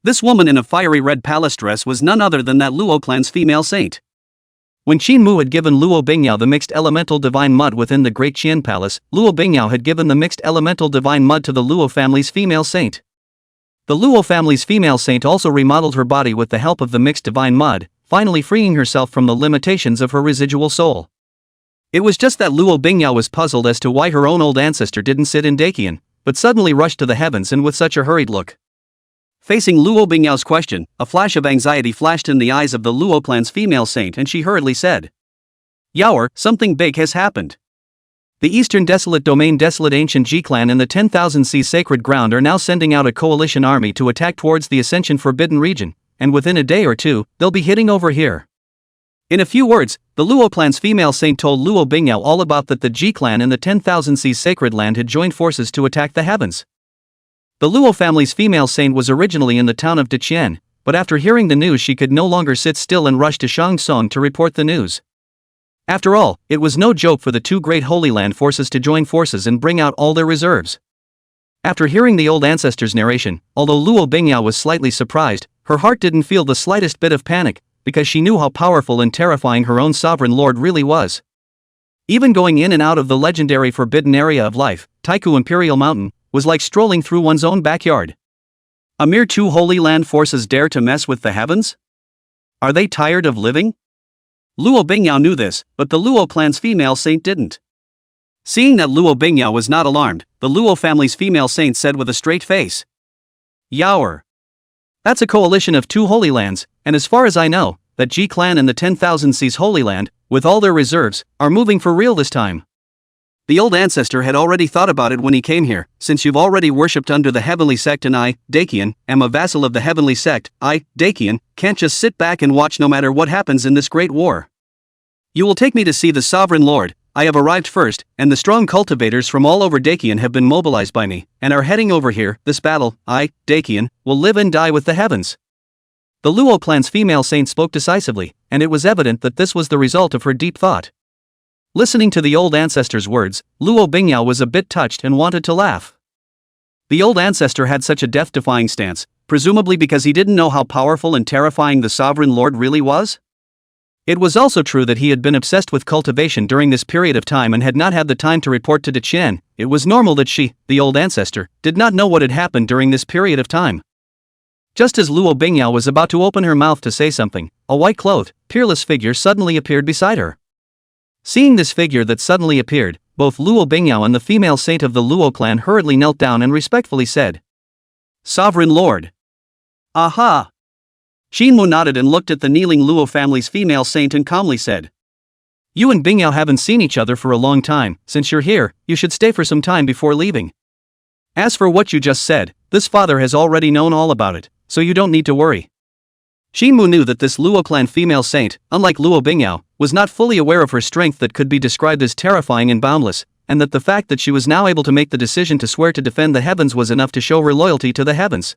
This woman in a fiery red palace dress was none other than that Luo clan's female saint. When Xin Mu had given Luo Bingyao the mixed elemental divine mud within the Great Qian Palace, Luo Bingyao had given the mixed elemental divine mud to the Luo family's female saint. The Luo family's female saint also remodeled her body with the help of the mixed divine mud, finally freeing herself from the limitations of her residual soul. It was just that Luo Bingyao was puzzled as to why her own old ancestor didn't sit in Dakian, but suddenly rushed to the heavens and with such a hurried look. Facing Luo Bingyao's question, a flash of anxiety flashed in the eyes of the Luo clan's female saint and she hurriedly said, "Yaoer, something big has happened. The Eastern Desolate Domain Desolate Ancient Ji clan and the 10,000 Seas Sacred Ground are now sending out a coalition army to attack towards the Ascension Forbidden region, and within a day or two, they'll be hitting over here." In a few words, the Luo clan's female saint told Luo Bingyao all about that the Ji clan and the 10,000 Seas Sacred Land had joined forces to attack the heavens. The Luo family's female saint was originally in the town of Deqian, but after hearing the news she could no longer sit still and rushed to Shangsong to report the news. After all, it was no joke for the two great Holy Land forces to join forces and bring out all their reserves. After hearing the old ancestor's narration, although Luo Bingyao was slightly surprised, her heart didn't feel the slightest bit of panic, because she knew how powerful and terrifying her own sovereign lord really was. Even going in and out of the legendary forbidden area of life, Taihu Imperial Mountain, was like strolling through one's own backyard. A mere two Holy Land forces dare to mess with the heavens? Are they tired of living? Luo Bingyao knew this, but the Luo clan's female saint didn't. Seeing that Luo Bingyao was not alarmed, the Luo family's female saint said with a straight face, "Yaoer. That's a coalition of two Holy Lands, and as far as I know, that Ji clan and the 10,000 Seas Holy Land, with all their reserves, are moving for real this time." The old ancestor had already thought about it when he came here. Since you've already worshipped under the heavenly sect and I, Dakian, am a vassal of the heavenly sect, I, Dakian, can't just sit back and watch no matter what happens in this great war. You will take me to see the sovereign lord. I have arrived first, and the strong cultivators from all over Dakian have been mobilized by me, and are heading over here. This battle, I, Dakian, will live and die with the heavens. The Luo clan's female saint spoke decisively, and it was evident that this was the result of her deep thought. Listening to the old ancestor's words, Luo Bingyao was a bit touched and wanted to laugh. The old ancestor had such a death-defying stance, presumably because he didn't know how powerful and terrifying the sovereign lord really was. It was also true that he had been obsessed with cultivation during this period of time and had not had the time to report to Deqian. It was normal that she, the old ancestor, did not know what had happened during this period of time. Just as Luo Bingyao was about to open her mouth to say something, a white-clothed, peerless figure suddenly appeared beside her. Seeing this figure that suddenly appeared, both Luo Bingyao and the female saint of the Luo clan hurriedly knelt down and respectfully said, "Sovereign Lord." "Aha!" Qingxue nodded and looked at the kneeling Luo family's female saint and calmly said, "You and Bingyao haven't seen each other for a long time. Since you're here, you should stay for some time before leaving. As for what you just said, this father has already known all about it, so you don't need to worry." Qingxue knew that this Luo clan female saint, unlike Luo Bingyao, was not fully aware of her strength that could be described as terrifying and boundless, and that the fact that she was now able to make the decision to swear to defend the heavens was enough to show her loyalty to the heavens.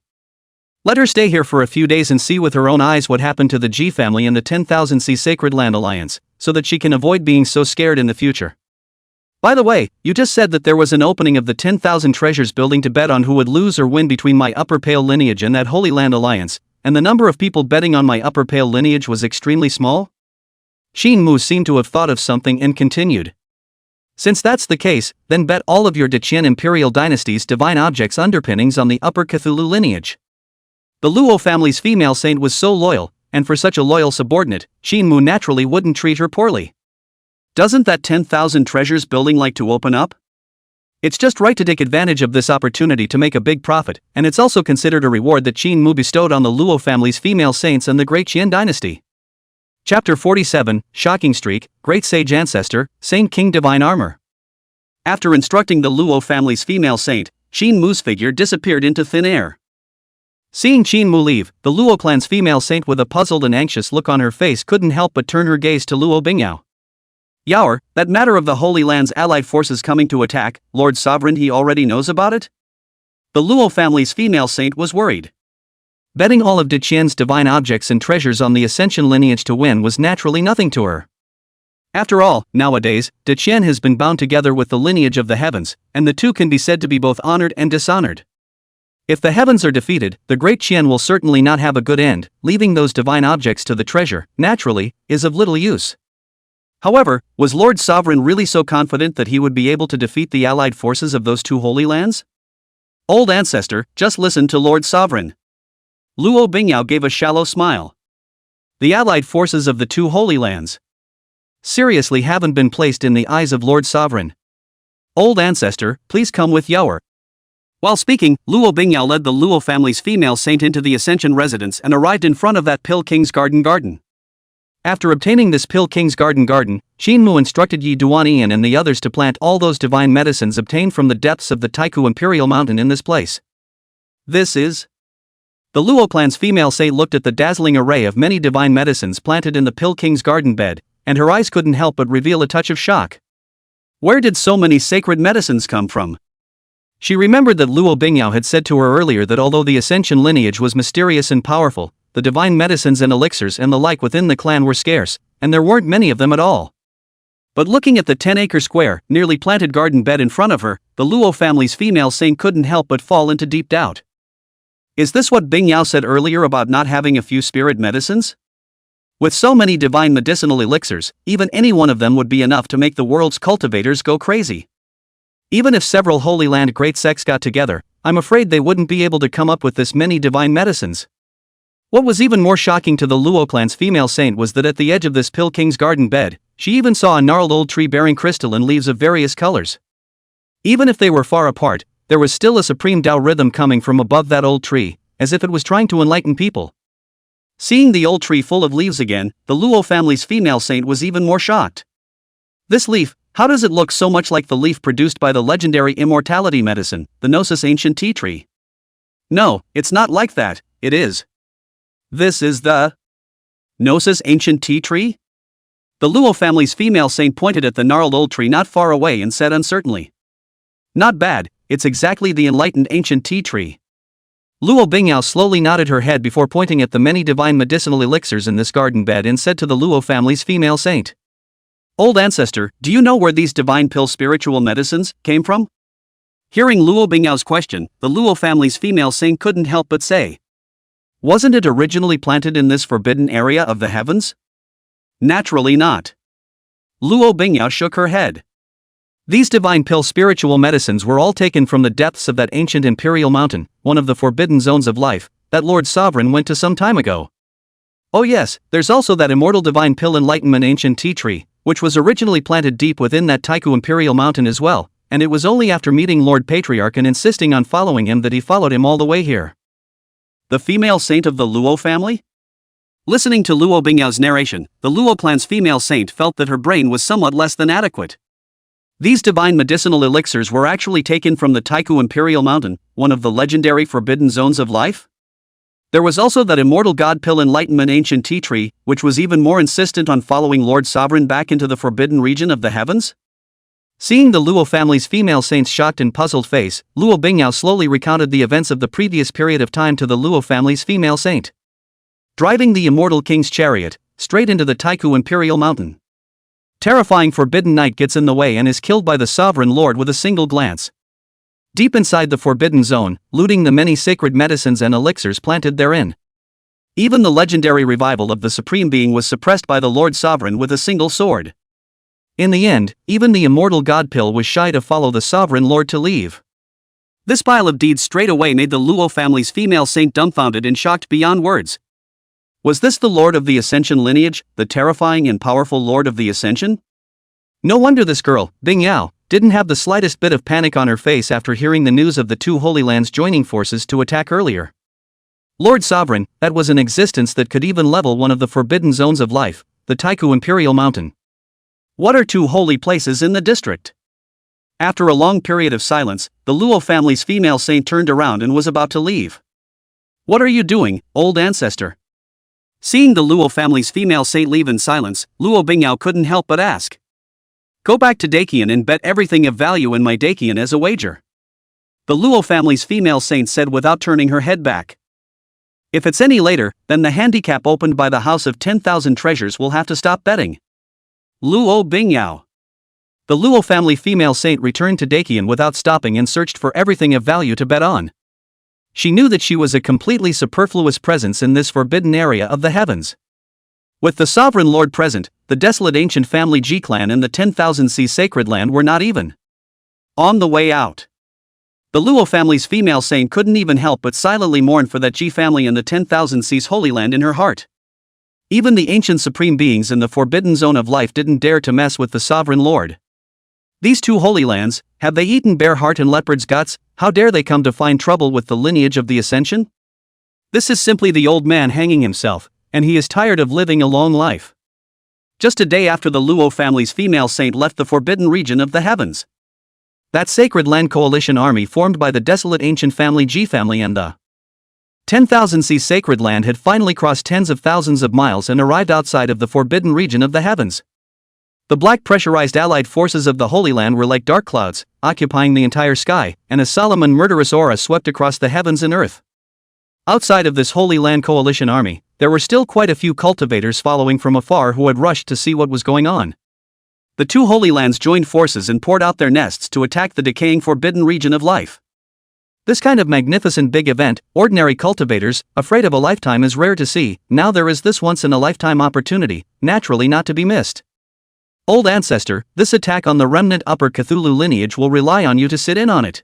Let her stay here for a few days and see with her own eyes what happened to the Ji family and the 10,000 Sacred Land Alliance, so that she can avoid being so scared in the future. By the way, you just said that there was an opening of the 10,000 treasures building to bet on who would lose or win between my Upper Pale lineage and that Holy Land Alliance, and the number of people betting on my Upper Pale lineage was extremely small? Qingxue seemed to have thought of something and continued. Since that's the case, then bet all of your Deqian Imperial Dynasty's divine objects underpinnings on the Upper Cthulhu lineage. The Luo family's female saint was so loyal, and for such a loyal subordinate, Qingxue naturally wouldn't treat her poorly. Doesn't that 10,000 treasures building like to open up? It's just right to take advantage of this opportunity to make a big profit, and it's also considered a reward that Qingxue bestowed on the Luo family's female saints and the Great Qian dynasty. Chapter 47, Shocking Streak, Great Sage Ancestor, Saint King Divine Armor. After instructing the Luo family's female saint, Qingxue's figure disappeared into thin air. Seeing Qingxue leave, the Luo clan's female saint with a puzzled and anxious look on her face couldn't help but turn her gaze to Luo Bingyao. "Yaoer, that matter of the Holy Land's allied forces coming to attack, Lord Sovereign, he already knows about it?" The Luo family's female saint was worried. Betting all of Deqian's divine objects and treasures on the Ascension lineage to win was naturally nothing to her. After all, nowadays, Deqian has been bound together with the lineage of the heavens, and the two can be said to be both honored and dishonored. If the heavens are defeated, the Great Qian will certainly not have a good end. Leaving those divine objects to the treasure, naturally, is of little use. However, was Lord Sovereign really so confident that he would be able to defeat the allied forces of those two holy lands? Old ancestor, just listen to Lord Sovereign. Luo Bingyao gave a shallow smile. The allied forces of the two holy lands seriously haven't been placed in the eyes of Lord Sovereign. Old ancestor, please come with Yaoer. While speaking, Luo Bingyao led the Luo family's female saint into the Ascension residence and arrived in front of that Pill King's garden. After obtaining this Pill King's garden, Qingxue instructed Yi Duanian and the others to plant all those divine medicines obtained from the depths of the Taihu Imperial Mountain in this place. This is... The Luo clan's female saint looked at the dazzling array of many divine medicines planted in the Pill King's garden bed, and her eyes couldn't help but reveal a touch of shock. Where did so many sacred medicines come from? She remembered that Luo Bingyao had said to her earlier that although the Ascension lineage was mysterious and powerful, the divine medicines and elixirs and the like within the clan were scarce, and there weren't many of them at all. But looking at the 10-acre square, nearly planted garden bed in front of her, the Luo family's female saint couldn't help but fall into deep doubt. Is this what Bingyao said earlier about not having a few spirit medicines? With so many divine medicinal elixirs, even any one of them would be enough to make the world's cultivators go crazy. Even if several Holy Land great sects got together, I'm afraid they wouldn't be able to come up with this many divine medicines. What was even more shocking to the Luo clan's female saint was that at the edge of this Pill King's garden bed, she even saw a gnarled old tree bearing crystalline leaves of various colors. Even if they were far apart, there was still a supreme Tao rhythm coming from above that old tree, as if it was trying to enlighten people. Seeing the old tree full of leaves again, the Luo family's female saint was even more shocked. This leaf, How does it look so much like the leaf produced by the legendary immortality medicine, the Gnosis ancient tea tree? No, it's not like that, it is. This is the Gnosis ancient tea tree? The Luo family's female saint pointed at the gnarled old tree not far away and said uncertainly. Not bad, it's exactly the enlightened ancient tea tree. Luo Bingyao slowly nodded her head before pointing at the many divine medicinal elixirs in this garden bed and said to the Luo family's female saint. Old ancestor, do you know where these divine pill spiritual medicines came from? Hearing Luo Bingyao's question, the Luo family's female saint couldn't help but say. Wasn't it originally planted in this forbidden area of the heavens? Naturally not. Luo Bingyao shook her head. These divine pill spiritual medicines were all taken from the depths of that ancient imperial mountain, one of the forbidden zones of life, that Lord Sovereign went to some time ago. Oh yes, there's also that immortal divine pill Enlightenment ancient tea tree, which was originally planted deep within that Taihu imperial mountain as well, and it was only after meeting Lord Patriarch and insisting on following him that he followed him all the way here. The female saint of the Luo family? Listening to Luo Bingyao's narration, the Luo clan's female saint felt that her brain was somewhat less than adequate. These divine medicinal elixirs were actually taken from the Taihu Imperial Mountain, one of the legendary forbidden zones of life? There was also that immortal god pill Enlightenment ancient tea tree, which was even more insistent on following Lord Sovereign back into the forbidden region of the heavens? Seeing the Luo family's female saint's shocked and puzzled face, Luo Bingyao slowly recounted the events of the previous period of time to the Luo family's female saint. Driving the immortal king's chariot, straight into the Taihu Imperial Mountain. Terrifying forbidden knight gets in the way and is killed by the sovereign lord with a single glance. Deep inside the forbidden zone, looting the many sacred medicines and elixirs planted therein. Even the legendary revival of the supreme being was suppressed by the Lord Sovereign with a single sword. In the end, even the immortal god pill was shy to follow the sovereign lord to leave. This pile of deeds straight away made the Luo family's female saint dumbfounded and shocked beyond words. Was this the Lord of the Ascension lineage, the terrifying and powerful Lord of the Ascension? No wonder this girl, Bingyao, didn't have the slightest bit of panic on her face after hearing the news of the two Holy Lands joining forces to attack earlier. Lord Sovereign, that was an existence that could even level one of the forbidden zones of life, the Taihu Imperial Mountain. What are two holy places in the district? After a long period of silence, the Luo family's female saint turned around and was about to leave. What are you doing, old ancestor? Seeing the Luo family's female saint leave in silence, Luo Bingyao couldn't help but ask. Go back to Dakian and bet everything of value in my Dakian as a wager. The Luo family's female saint said without turning her head back. If it's any later, then the handicap opened by the House of 10,000 Treasures will have to stop betting. Luo Bingyao. The Luo family female saint returned to Dakian without stopping and searched for everything of value to bet on. She knew that she was a completely superfluous presence in this forbidden area of the heavens. With the sovereign lord present, the desolate ancient family Ji clan and the 10,000 Sea sacred land were not even on the way out. The Luo family's female saint couldn't even help but silently mourn for that Ji family and the 10,000 Seas holy land in her heart. Even the ancient supreme beings in the forbidden zone of life didn't dare to mess with the sovereign lord. These two holy lands, have they eaten bear heart and leopard's guts? How dare they come to find trouble with the lineage of the Ascension? This is simply the old man hanging himself, and he is tired of living a long life. Just a day after the Luo family's female saint left the forbidden region of the heavens. That sacred land coalition army formed by the desolate ancient family Ji family and the 10,000 Sea sacred land had finally crossed tens of thousands of miles and arrived outside of the forbidden region of the heavens. The black pressurized allied forces of the Holy Land were like dark clouds, occupying the entire sky, and a solemn and murderous aura swept across the heavens and earth. Outside of this Holy Land coalition army, there were still quite a few cultivators following from afar who had rushed to see what was going on. The two Holy Lands joined forces and poured out their nests to attack the decaying forbidden region of life. This kind of magnificent big event, ordinary cultivators, afraid of a lifetime, is rare to see. Now there is this once-in-a-lifetime opportunity, naturally not to be missed. Old ancestor, this attack on the remnant Upper Cthulhu lineage will rely on you to sit in on it.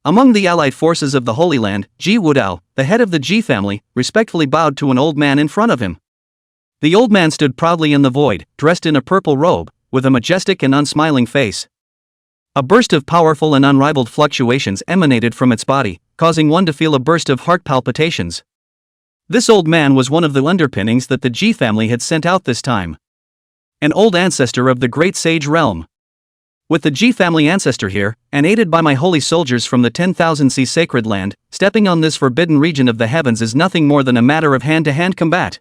Among the allied forces of the Holy Land, Ji Wudao, the head of the Ji family, respectfully bowed to an old man in front of him. The old man stood proudly in the void, dressed in a purple robe, with a majestic and unsmiling face. A burst of powerful and unrivaled fluctuations emanated from its body, causing one to feel a burst of heart palpitations. This old man was one of the underpinnings that the Ji family had sent out this time. An old ancestor of the great sage realm. With the Ji family ancestor here, and aided by my holy soldiers from the 10,000 sea sacred land, stepping on this forbidden region of the heavens is nothing more than a matter of hand-to-hand combat.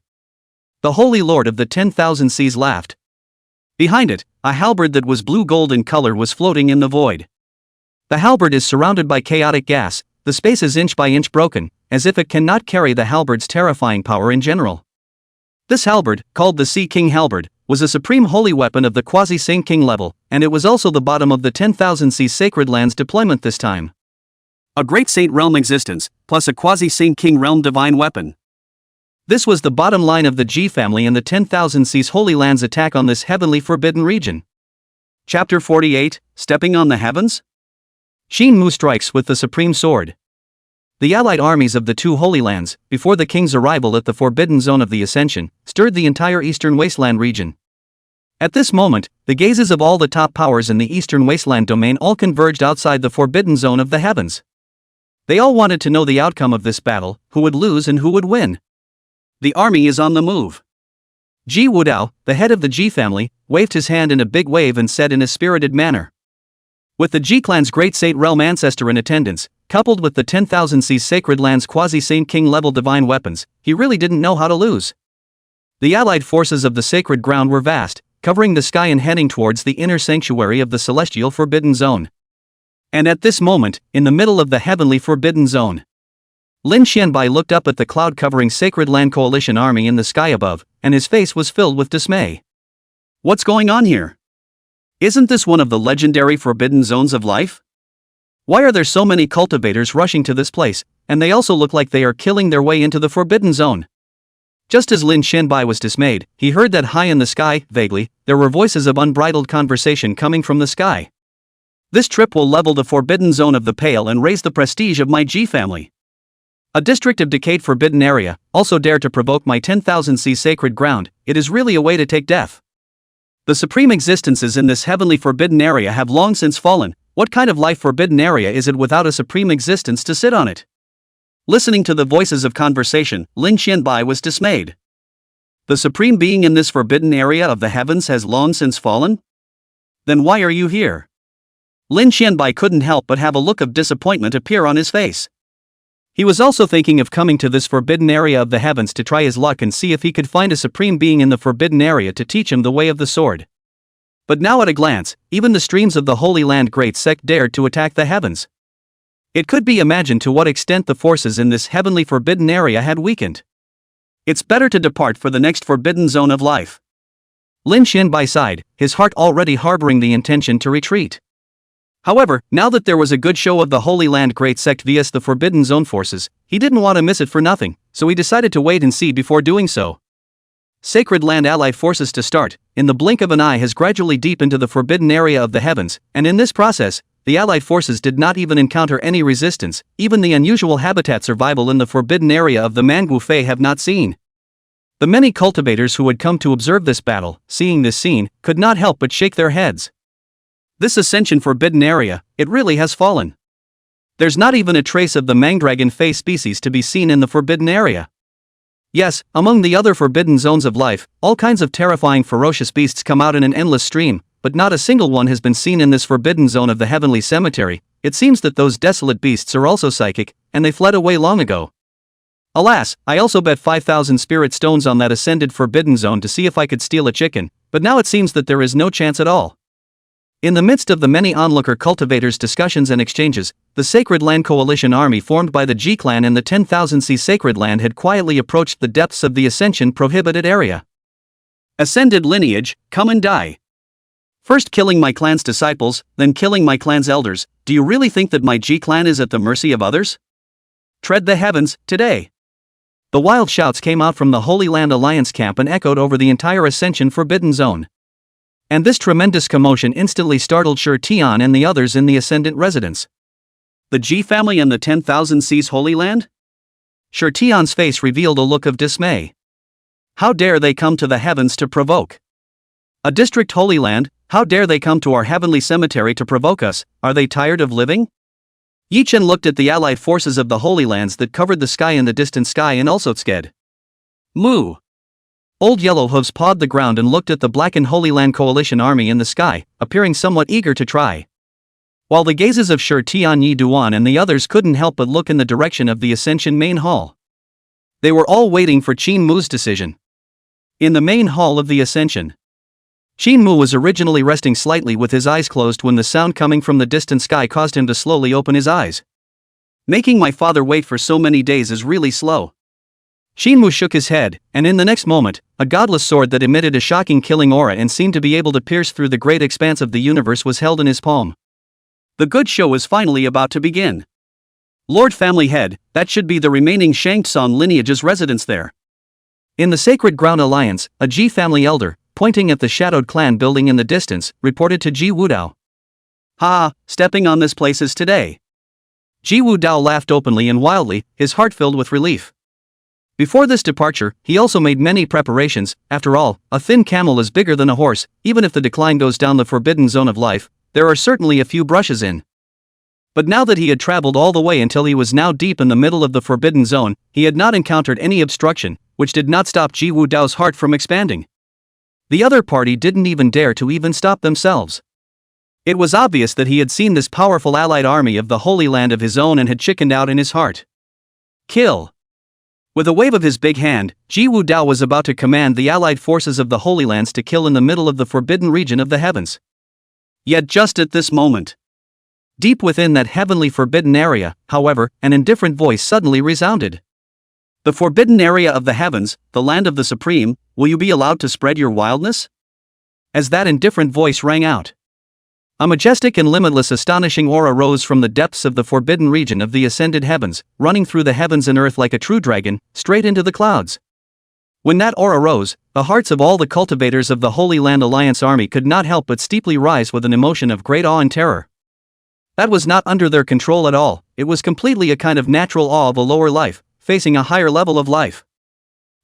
The holy lord of the 10,000 seas laughed. Behind it, a halberd that was blue-gold in color was floating in the void. The halberd is surrounded by chaotic gas, the space is inch by inch broken, as if it cannot carry the halberd's terrifying power in general. This halberd, called the Sea King Halberd, was a supreme holy weapon of the quasi-saint king level, and it was also the bottom of the 10,000 sea sacred lands deployment this time. A great saint realm existence, plus a quasi-saint king realm divine weapon. This was the bottom line of the Ji family and the 10,000 seas holy lands attack on this heavenly forbidden region. Chapter 48, Stepping on the Heavens? Shin Mu strikes with the supreme sword. The allied armies of the two Holy Lands, before the king's arrival at the forbidden zone of the Ascension, stirred the entire eastern wasteland region. At this moment, the gazes of all the top powers in the eastern wasteland domain all converged outside the forbidden zone of the heavens. They all wanted to know the outcome of this battle, who would lose and who would win. The army is on the move. Ji Wudao, the head of the Ji family, waved his hand in a big wave and said in a spirited manner. With the Ji clan's great saint realm ancestor in attendance, coupled with the 10,000 seas sacred lands quasi-saint king level divine weapons, he really didn't know how to lose. The allied forces of the sacred ground were vast, covering the sky and heading towards the inner sanctuary of the celestial forbidden zone. And at this moment, in the middle of the heavenly forbidden zone, Lin Xianbai looked up at the cloud-covering Sacred Land Coalition army in the sky above, and his face was filled with dismay. What's going on here? Isn't this one of the legendary forbidden zones of life? Why are there so many cultivators rushing to this place, and they also look like they are killing their way into the forbidden zone? Just as Lin Xianbai was dismayed, he heard that high in the sky, vaguely, there were voices of unbridled conversation coming from the sky. This trip will level the forbidden zone of the Pale and raise the prestige of my Ji family. A district of decayed forbidden area, also dare to provoke my 10,000 seas sacred ground, it is really a way to take death. The supreme existences in this heavenly forbidden area have long since fallen. What kind of life forbidden area is it without a supreme existence to sit on it? Listening to the voices of conversation, Lin Xianbai was dismayed. The supreme being in this forbidden area of the heavens has long since fallen? Then why are you here? Lin Xianbai couldn't help but have a look of disappointment appear on his face. He was also thinking of coming to this forbidden area of the heavens to try his luck and see if he could find a supreme being in the forbidden area to teach him the way of the sword. But now at a glance, even the streams of the Holy Land Great Sect dared to attack the heavens. It could be imagined to what extent the forces in this heavenly forbidden area had weakened. It's better to depart for the next forbidden zone of life. Lin Xianbai sighed, his heart already harboring the intention to retreat. However, now that there was a good show of the Holy Land Great Sect vs the Forbidden Zone forces, he didn't want to miss it for nothing, so he decided to wait and see before doing so. Sacred Land Allied forces to start, in the blink of an eye has gradually deep into the forbidden area of the heavens, and in this process, the Allied forces did not even encounter any resistance, even the unusual habitat survival in the forbidden area of the Manhwa have not seen. The many cultivators who had come to observe this battle, seeing this scene, could not help but shake their heads. This Ascension forbidden area, it really has fallen. There's not even a trace of the Mangdragon Fey species to be seen in the forbidden area. Yes, among the other forbidden zones of life, all kinds of terrifying ferocious beasts come out in an endless stream, but not a single one has been seen in this forbidden zone of the heavenly cemetery. It seems that those desolate beasts are also psychic, and they fled away long ago. Alas, I also bet 5,000 spirit stones on that ascended forbidden zone to see if I could steal a chicken, but now it seems that there is no chance at all. In the midst of the many onlooker cultivators' discussions and exchanges, the Sacred Land Coalition army formed by the Ji clan and the 10,000 sea sacred land had quietly approached the depths of the Ascension prohibited area. Ascended lineage, come and die. First killing my clan's disciples, then killing my clan's elders, do you really think that my Ji clan is at the mercy of others? Tread the heavens, today. The wild shouts came out from the Holy Land Alliance camp and echoed over the entire Ascension forbidden zone. And this tremendous commotion instantly startled Shi Tian and the others in the Ascendant residence. The Ji family and the 10,000 seas Holy Land? Shi Tian's face revealed a look of dismay. How dare they come to the heavens to provoke? A district Holy Land, how dare they come to our heavenly cemetery to provoke us? Are they tired of living? Yi Chen looked at the allied forces of the Holy Lands that covered the sky in the distant sky and also sked. Moo! Old Yellow Hooves pawed the ground and looked at the blackened Holy Land Coalition army in the sky, appearing somewhat eager to try. While the gazes of Shi Tianyi Duan and the others couldn't help but look in the direction of the Ascension main hall. They were all waiting for Qin Mu's decision. In the main hall of the Ascension, Qin Mu was originally resting slightly with his eyes closed when the sound coming from the distant sky caused him to slowly open his eyes. Making my father wait for so many days is really slow. Qin Mu shook his head, and in the next moment, a godless sword that emitted a shocking killing aura and seemed to be able to pierce through the great expanse of the universe was held in his palm. The good show is finally about to begin. Lord Family Head, that should be the remaining Shangtsong lineage's residence there. In the Sacred Ground Alliance, a Ji family elder, pointing at the shadowed clan building in the distance, reported to Ji Wudao. Ha, stepping on this place is today. Ji Wudao laughed openly and wildly, his heart filled with relief. Before this departure, he also made many preparations. After all, a thin camel is bigger than a horse. Even if the decline goes down the forbidden zone of life, there are certainly a few brushes in. But now that he had traveled all the way until he was now deep in the middle of the forbidden zone, he had not encountered any obstruction, which did not stop Ji Wudao's heart from expanding. The other party didn't even dare to even stop themselves. It was obvious that he had seen this powerful allied army of the Holy Land of his own and had chickened out in his heart. Kill! With a wave of his big hand, Ji Wudao was about to command the allied forces of the Holy Lands to kill in the middle of the forbidden region of the heavens. Yet just at this moment, deep within that heavenly forbidden area, however, an indifferent voice suddenly resounded. The forbidden area of the heavens, the land of the Supreme, will you be allowed to spread your wildness? As that indifferent voice rang out, a majestic and limitless astonishing aura rose from the depths of the forbidden region of the ascended heavens, running through the heavens and earth like a true dragon, straight into the clouds. When that aura rose, the hearts of all the cultivators of the Holy Land Alliance army could not help but steeply rise with an emotion of great awe and terror. That was not under their control at all, it was completely a kind of natural awe of a lower life, facing a higher level of life.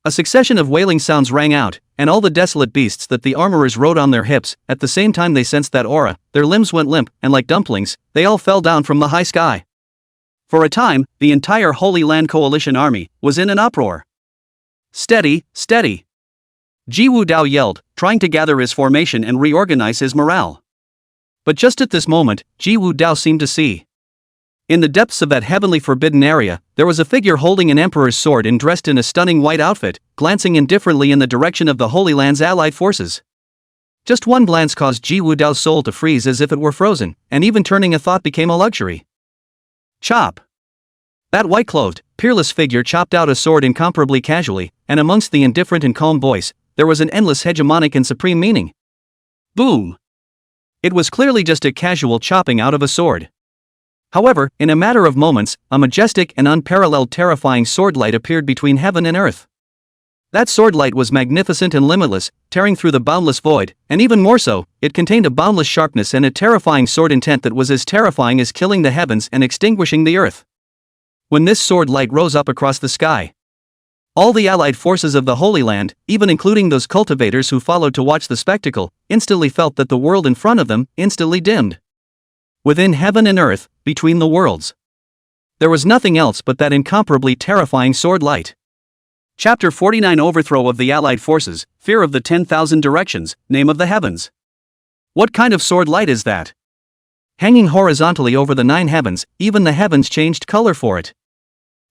A succession of wailing sounds rang out, and all the desolate beasts that the armorers rode on their hips, at the same time they sensed that aura, their limbs went limp, and like dumplings, they all fell down from the high sky. For a time, the entire Holy Land Coalition army was in an uproar. Steady, steady! Ji Wudao yelled, trying to gather his formation and reorganize his morale. But just at this moment, Ji Wudao seemed to see. In the depths of that heavenly forbidden area, there was a figure holding an emperor's sword and dressed in a stunning white outfit, glancing indifferently in the direction of the Holy Land's allied forces. Just one glance caused Ji Wudao's soul to freeze as if it were frozen, and even turning a thought became a luxury. Chop! That white-clothed, peerless figure chopped out a sword incomparably casually, and amongst the indifferent and calm voice, there was an endless hegemonic and supreme meaning. Boom! It was clearly just a casual chopping out of a sword. However, in a matter of moments, a majestic and unparalleled terrifying sword light appeared between heaven and earth. That sword light was magnificent and limitless, tearing through the boundless void, and even more so, it contained a boundless sharpness and a terrifying sword intent that was as terrifying as killing the heavens and extinguishing the earth. When this sword light rose up across the sky, all the allied forces of the Holy Land, even including those cultivators who followed to watch the spectacle, instantly felt that the world in front of them instantly dimmed. Within heaven and earth, between the worlds, there was nothing else but that incomparably terrifying sword light. Chapter 49: Overthrow of the Allied Forces, Fear of the 10,000 Directions, Name of the Heavens. What kind of sword light is that? Hanging horizontally over the 9 heavens, even the heavens changed color for it.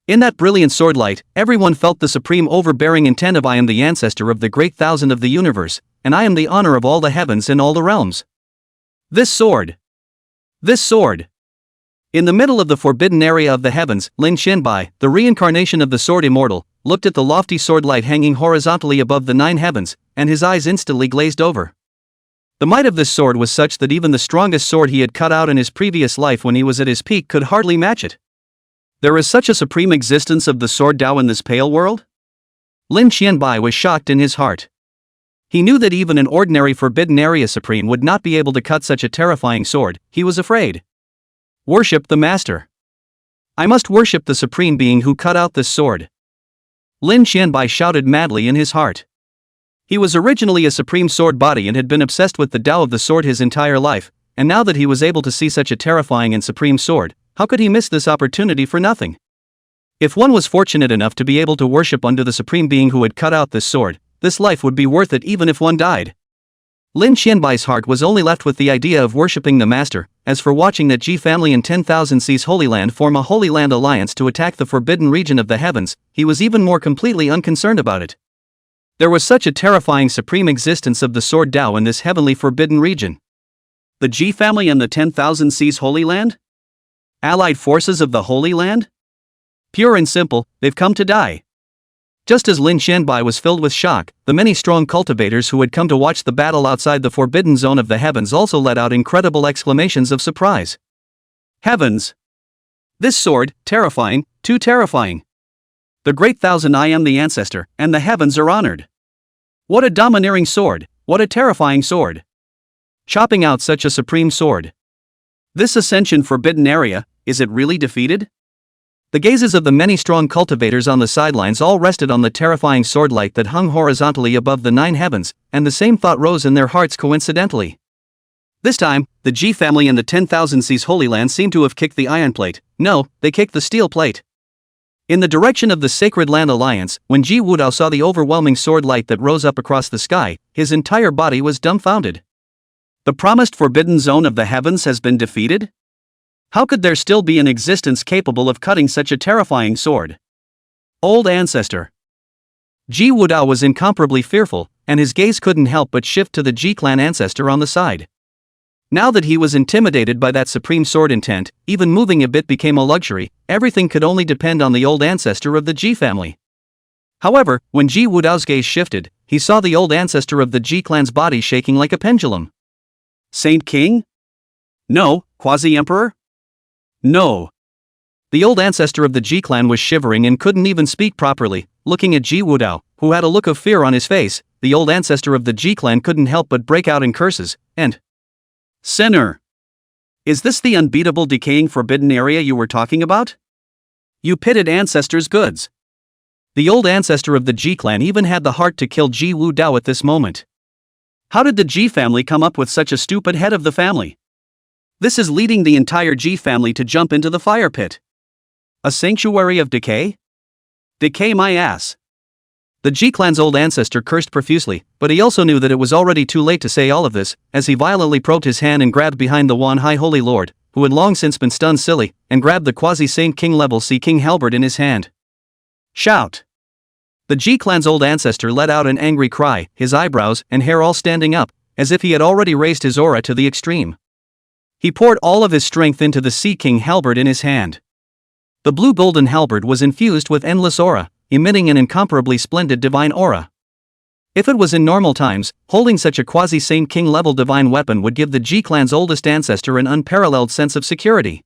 In that brilliant sword light, everyone felt the supreme overbearing intent of I am the ancestor of the great thousand of the universe, and I am the honor of all the heavens and all the realms. This sword! This sword! In the middle of the forbidden area of the heavens, Lin Xianbai, the reincarnation of the sword immortal, looked at the lofty sword light hanging horizontally above the 9 heavens, and his eyes instantly glazed over. The might of this sword was such that even the strongest sword he had cut out in his previous life when he was at his peak could hardly match it. There is such a supreme existence of the sword Dao in this pale world? Lin Xianbai was shocked in his heart. He knew that even an ordinary forbidden area supreme would not be able to cut such a terrifying sword. He was afraid. Worship the master. I must worship the supreme being who cut out this sword. Lin Xianbai shouted madly in his heart. He was originally a supreme sword body and had been obsessed with the Tao of the sword his entire life, and now that he was able to see such a terrifying and supreme sword, how could he miss this opportunity for nothing? If one was fortunate enough to be able to worship under the supreme being who had cut out this sword, this life would be worth it even if one died. Lin Qianbai's heart was only left with the idea of worshipping the master. As for watching that Ji family in 10,000 Seas Holy Land form a Holy Land alliance to attack the forbidden region of the heavens, he was even more completely unconcerned about it. There was such a terrifying supreme existence of the Sword Dao in this heavenly forbidden region. The Ji family and the 10,000 Seas Holy Land? Allied forces of the Holy Land? Pure and simple, they've come to die. Just as Lin Qianbai was filled with shock, the many strong cultivators who had come to watch the battle outside the forbidden zone of the heavens also let out incredible exclamations of surprise. Heavens! This sword, terrifying, too terrifying. The great thousand I am the ancestor, and the heavens are honored. What a domineering sword, what a terrifying sword. Chopping out such a supreme sword. This ascension forbidden area, is it really defeated? The gazes of the many strong cultivators on the sidelines all rested on the terrifying sword light that hung horizontally above the 9 heavens, and the same thought rose in their hearts coincidentally. This time, the Ji family and the 10,000 Seas Holy Land seemed to have kicked the iron plate. No, they kicked the steel plate. In the direction of the Sacred Land Alliance, when Ji Wudao saw the overwhelming sword light that rose up across the sky, his entire body was dumbfounded. The promised forbidden zone of the heavens has been defeated? How could there still be an existence capable of cutting such a terrifying sword? Old ancestor. Ji Wudao was incomparably fearful, and his gaze couldn't help but shift to the Ji clan ancestor on the side. Now that he was intimidated by that supreme sword intent, even moving a bit became a luxury. Everything could only depend on the old ancestor of the Ji family. However, when Ji Wudao's gaze shifted, he saw the old ancestor of the Ji clan's body shaking like a pendulum. Saint King? No. Quasi-Emperor? No. The old ancestor of the Ji clan was shivering and couldn't even speak properly. Looking at Ji Wudao, who had a look of fear on his face, the old ancestor of the Ji clan couldn't help but break out in curses, and Sinner! Is this the unbeatable decaying forbidden area you were talking about? You pitted ancestors' goods. The old ancestor of the Ji clan even had the heart to kill Ji Wudao at this moment. How did the Ji family come up with such a stupid head of the family? This is leading the entire Ji family to jump into the fire pit. A sanctuary of decay? Decay my ass. The Ji clan's old ancestor cursed profusely, but he also knew that it was already too late to say all of this, as he violently probed his hand and grabbed behind the Wan High Holy Lord, who had long since been stunned silly, and grabbed the quasi-Saint King level Sea King halberd in his hand. Shout! The Ji clan's old ancestor let out an angry cry, his eyebrows and hair all standing up, as if he had already raised his aura to the extreme. He poured all of his strength into the Sea King halberd in his hand. The blue golden halberd was infused with endless aura, emitting an incomparably splendid divine aura. If it was in normal times, holding such a quasi-Saint King level divine weapon would give the Ji clan's oldest ancestor an unparalleled sense of security.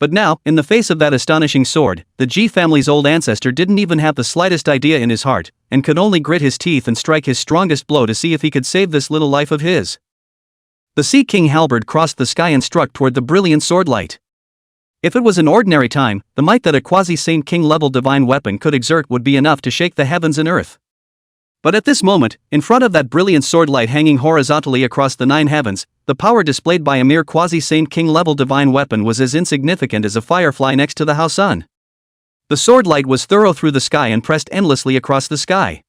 But now, in the face of that astonishing sword, the Ji family's old ancestor didn't even have the slightest idea in his heart, and could only grit his teeth and strike his strongest blow to see if he could save this little life of his. The Sea King halberd crossed the sky and struck toward the brilliant sword light. If it was an ordinary time, the might that a quasi-Saint King level divine weapon could exert would be enough to shake the heavens and earth. But at this moment, in front of that brilliant sword light hanging horizontally across the 9 heavens, the power displayed by a mere quasi-Saint King level divine weapon was as insignificant as a firefly next to the house sun. The sword light was thorough through the sky and pressed endlessly across the sky.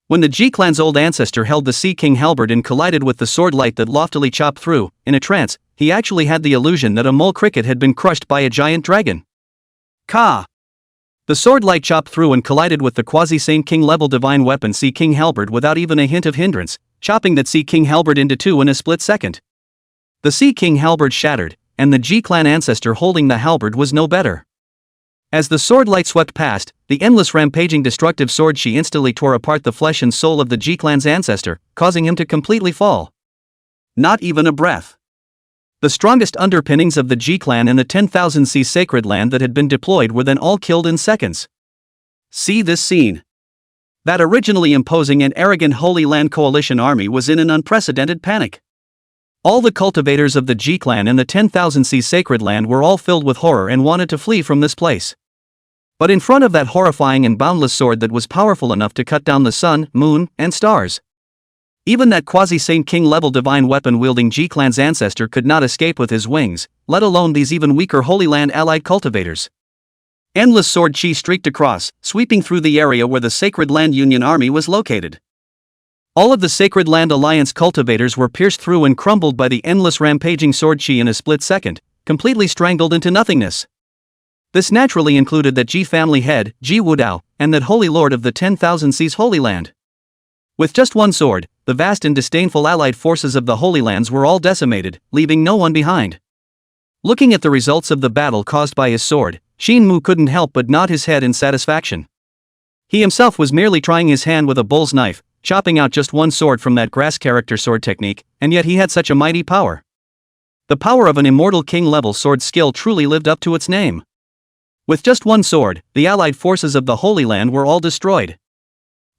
When the Ji clan's old ancestor held the Sea King halberd and collided with the sword light that loftily chopped through, in a trance, he actually had the illusion that a mole cricket had been crushed by a giant dragon. Ka! The sword light chopped through and collided with the quasi-Saint King level divine weapon Sea King halberd without even a hint of hindrance, chopping that Sea King halberd into 2 in a split second. The Sea King halberd shattered, and the Ji clan ancestor holding the halberd was no better. As the sword light swept past, the endless rampaging destructive sword she instantly tore apart the flesh and soul of the Ji clan's ancestor, causing him to completely fall. Not even a breath. The strongest underpinnings of the Ji clan and the 10,000 Sea sacred land that had been deployed were then all killed in seconds. See this scene. That originally imposing and arrogant Holy Land Coalition army was in an unprecedented panic. All the cultivators of the Ji clan and the 10,000 Sea sacred land were all filled with horror and wanted to flee from this place. But in front of that horrifying and boundless sword that was powerful enough to cut down the sun, moon, and stars, even that quasi-Saint King level divine weapon wielding Ji clan's ancestor could not escape with his wings, let alone these even weaker Holy Land allied cultivators. Endless sword chi streaked across, sweeping through the area where the Sacred Land Union army was located. All of the Sacred Land Alliance cultivators were pierced through and crumbled by the endless rampaging sword chi in a split second, completely strangled into nothingness. This naturally included that Ji family head, Ji Wudao, and that Holy Lord of the 10,000 Seas Holy Land. With just one sword, the vast and disdainful allied forces of the Holy Lands were all decimated, leaving no one behind. Looking at the results of the battle caused by his sword, Xin Mu couldn't help but nod his head in satisfaction. He himself was merely trying his hand with a bull's knife, chopping out just one sword from that grass character sword technique, and yet he had such a mighty power. The power of an immortal king-level sword skill truly lived up to its name. With just one sword, the allied forces of the Holy Land were all destroyed.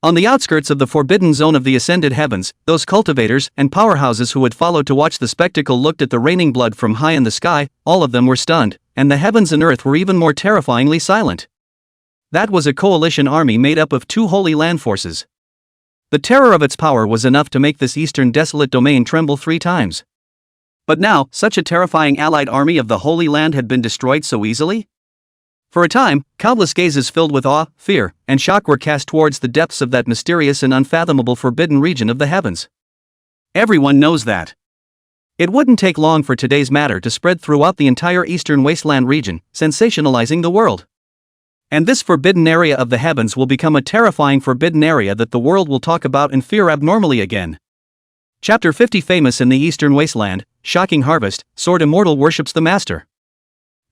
On the outskirts of the forbidden zone of the ascended heavens, those cultivators and powerhouses who had followed to watch the spectacle looked at the raining blood from high in the sky. All of them were stunned, and the heavens and earth were even more terrifyingly silent. That was a coalition army made up of 2 Holy Land forces. The terror of its power was enough to make this eastern desolate domain tremble 3 times. But now, such a terrifying allied army of the Holy Land had been destroyed so easily? For a time, countless gazes filled with awe, fear, and shock were cast towards the depths of that mysterious and unfathomable forbidden region of the heavens. Everyone knows that. It wouldn't take long for today's matter to spread throughout the entire eastern wasteland region, sensationalizing the world. And this forbidden area of the heavens will become a terrifying forbidden area that the world will talk about and fear abnormally again. Chapter 50 Famous in the Eastern Wasteland, Shocking Harvest, Sword Immortal worships the Master.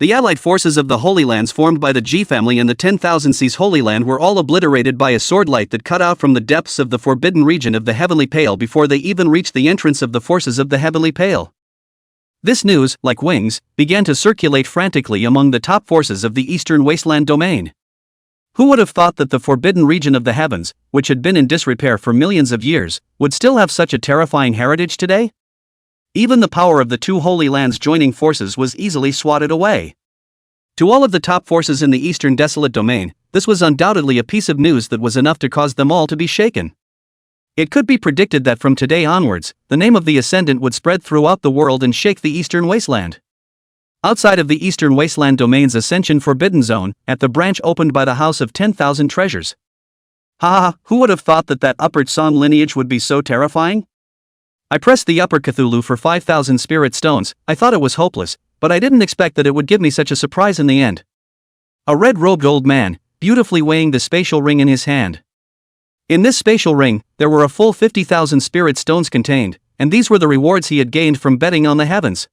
The allied forces of the Holy Lands formed by the Ji family and the 10,000 Seas Holy Land were all obliterated by a sword light that cut out from the depths of the forbidden region of the Heavenly Pale before they even reached the entrance of the forces of the Heavenly Pale. This news, like wings, began to circulate frantically among the top forces of the Eastern Wasteland domain. Who would have thought that the forbidden region of the heavens, which had been in disrepair for millions of years, would still have such a terrifying heritage today? Even the power of the 2 Holy Lands joining forces was easily swatted away. To all of the top forces in the Eastern Desolate Domain, this was undoubtedly a piece of news that was enough to cause them all to be shaken. It could be predicted that from today onwards, the name of the Ascendant would spread throughout the world and shake the Eastern Wasteland. Outside of the Eastern Wasteland Domain's Ascension Forbidden Zone, at the branch opened by the House of 10,000 Treasures. Who would have thought that Upper Song lineage would be so terrifying? I pressed the Upper Cthulhu for 5,000 spirit stones. I thought it was hopeless, but I didn't expect that it would give me such a surprise in the end. A red-robed old man, beautifully weighing the spatial ring in his hand. In this spatial ring, there were a full 50,000 spirit stones contained, and these were the rewards he had gained from betting on the heavens.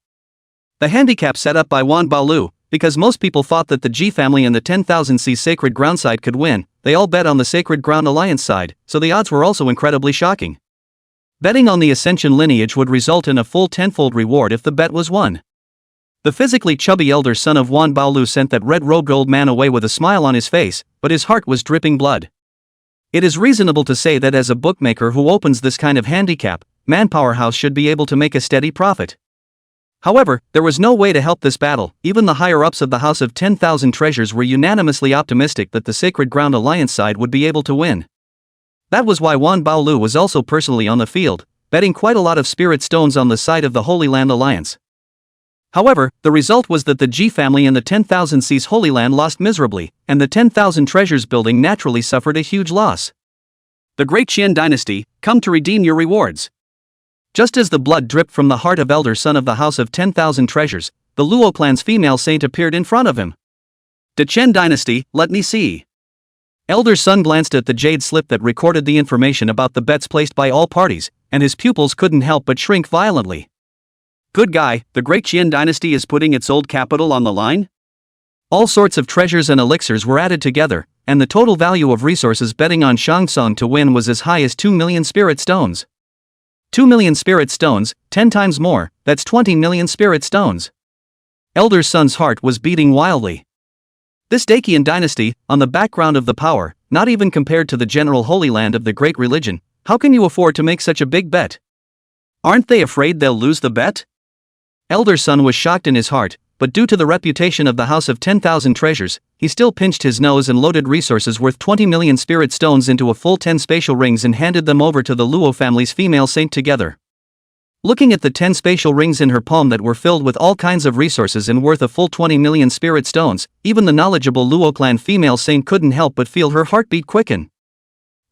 The handicap set up by Wan Baolu, because most people thought that the Ji family and the 10,000 Seas Sacred Ground side could win, they all bet on the Sacred Ground Alliance side, so the odds were also incredibly shocking. Betting on the Ascension lineage would result in a full tenfold reward if the bet was won. The physically chubby elder son of Wan Baolu sent that red-robed old man away with a smile on his face, but his heart was dripping blood. It is reasonable to say that as a bookmaker who opens this kind of handicap, Manpower House should be able to make a steady profit. However, there was no way to help this battle. Even the higher-ups of the House of 10,000 Treasures were unanimously optimistic that the Sacred Ground Alliance side would be able to win. That was why Wan Baolu was also personally on the field, betting quite a lot of spirit stones on the side of the Holy Land Alliance. However, the result was that the Ji family and the 10,000 Seas Holy Land lost miserably, and the 10,000 Treasures building naturally suffered a huge loss. The Great Qian Dynasty, come to redeem your rewards. Just as the blood dripped from the heart of elder son of the House of 10,000 Treasures, the Luo clan's female saint appeared in front of him. The Chen Dynasty, let me see. Elder Sun glanced at the jade slip that recorded the information about the bets placed by all parties, and his pupils couldn't help but shrink violently. Good guy, the Great Qian Dynasty is putting its old capital on the line? All sorts of treasures and elixirs were added together, and the total value of resources betting on Shangsong to win was as high as 2 million spirit stones. 2 million spirit stones, 10 times more, that's 20 million spirit stones. Elder Sun's heart was beating wildly. This Dakian dynasty, on the background of the power, not even compared to the general Holy Land of the great religion, how can you afford to make such a big bet? Aren't they afraid they'll lose the bet? Elder Sun was shocked in his heart, but due to the reputation of the House of 10,000 Treasures, he still pinched his nose and loaded resources worth 20 million spirit stones into a full 10 spatial rings and handed them over to the Luo family's female saint together. Looking at the 10 spatial rings in her palm that were filled with all kinds of resources and worth a full 20 million spirit stones, even the knowledgeable Luo clan female saint couldn't help but feel her heartbeat quicken.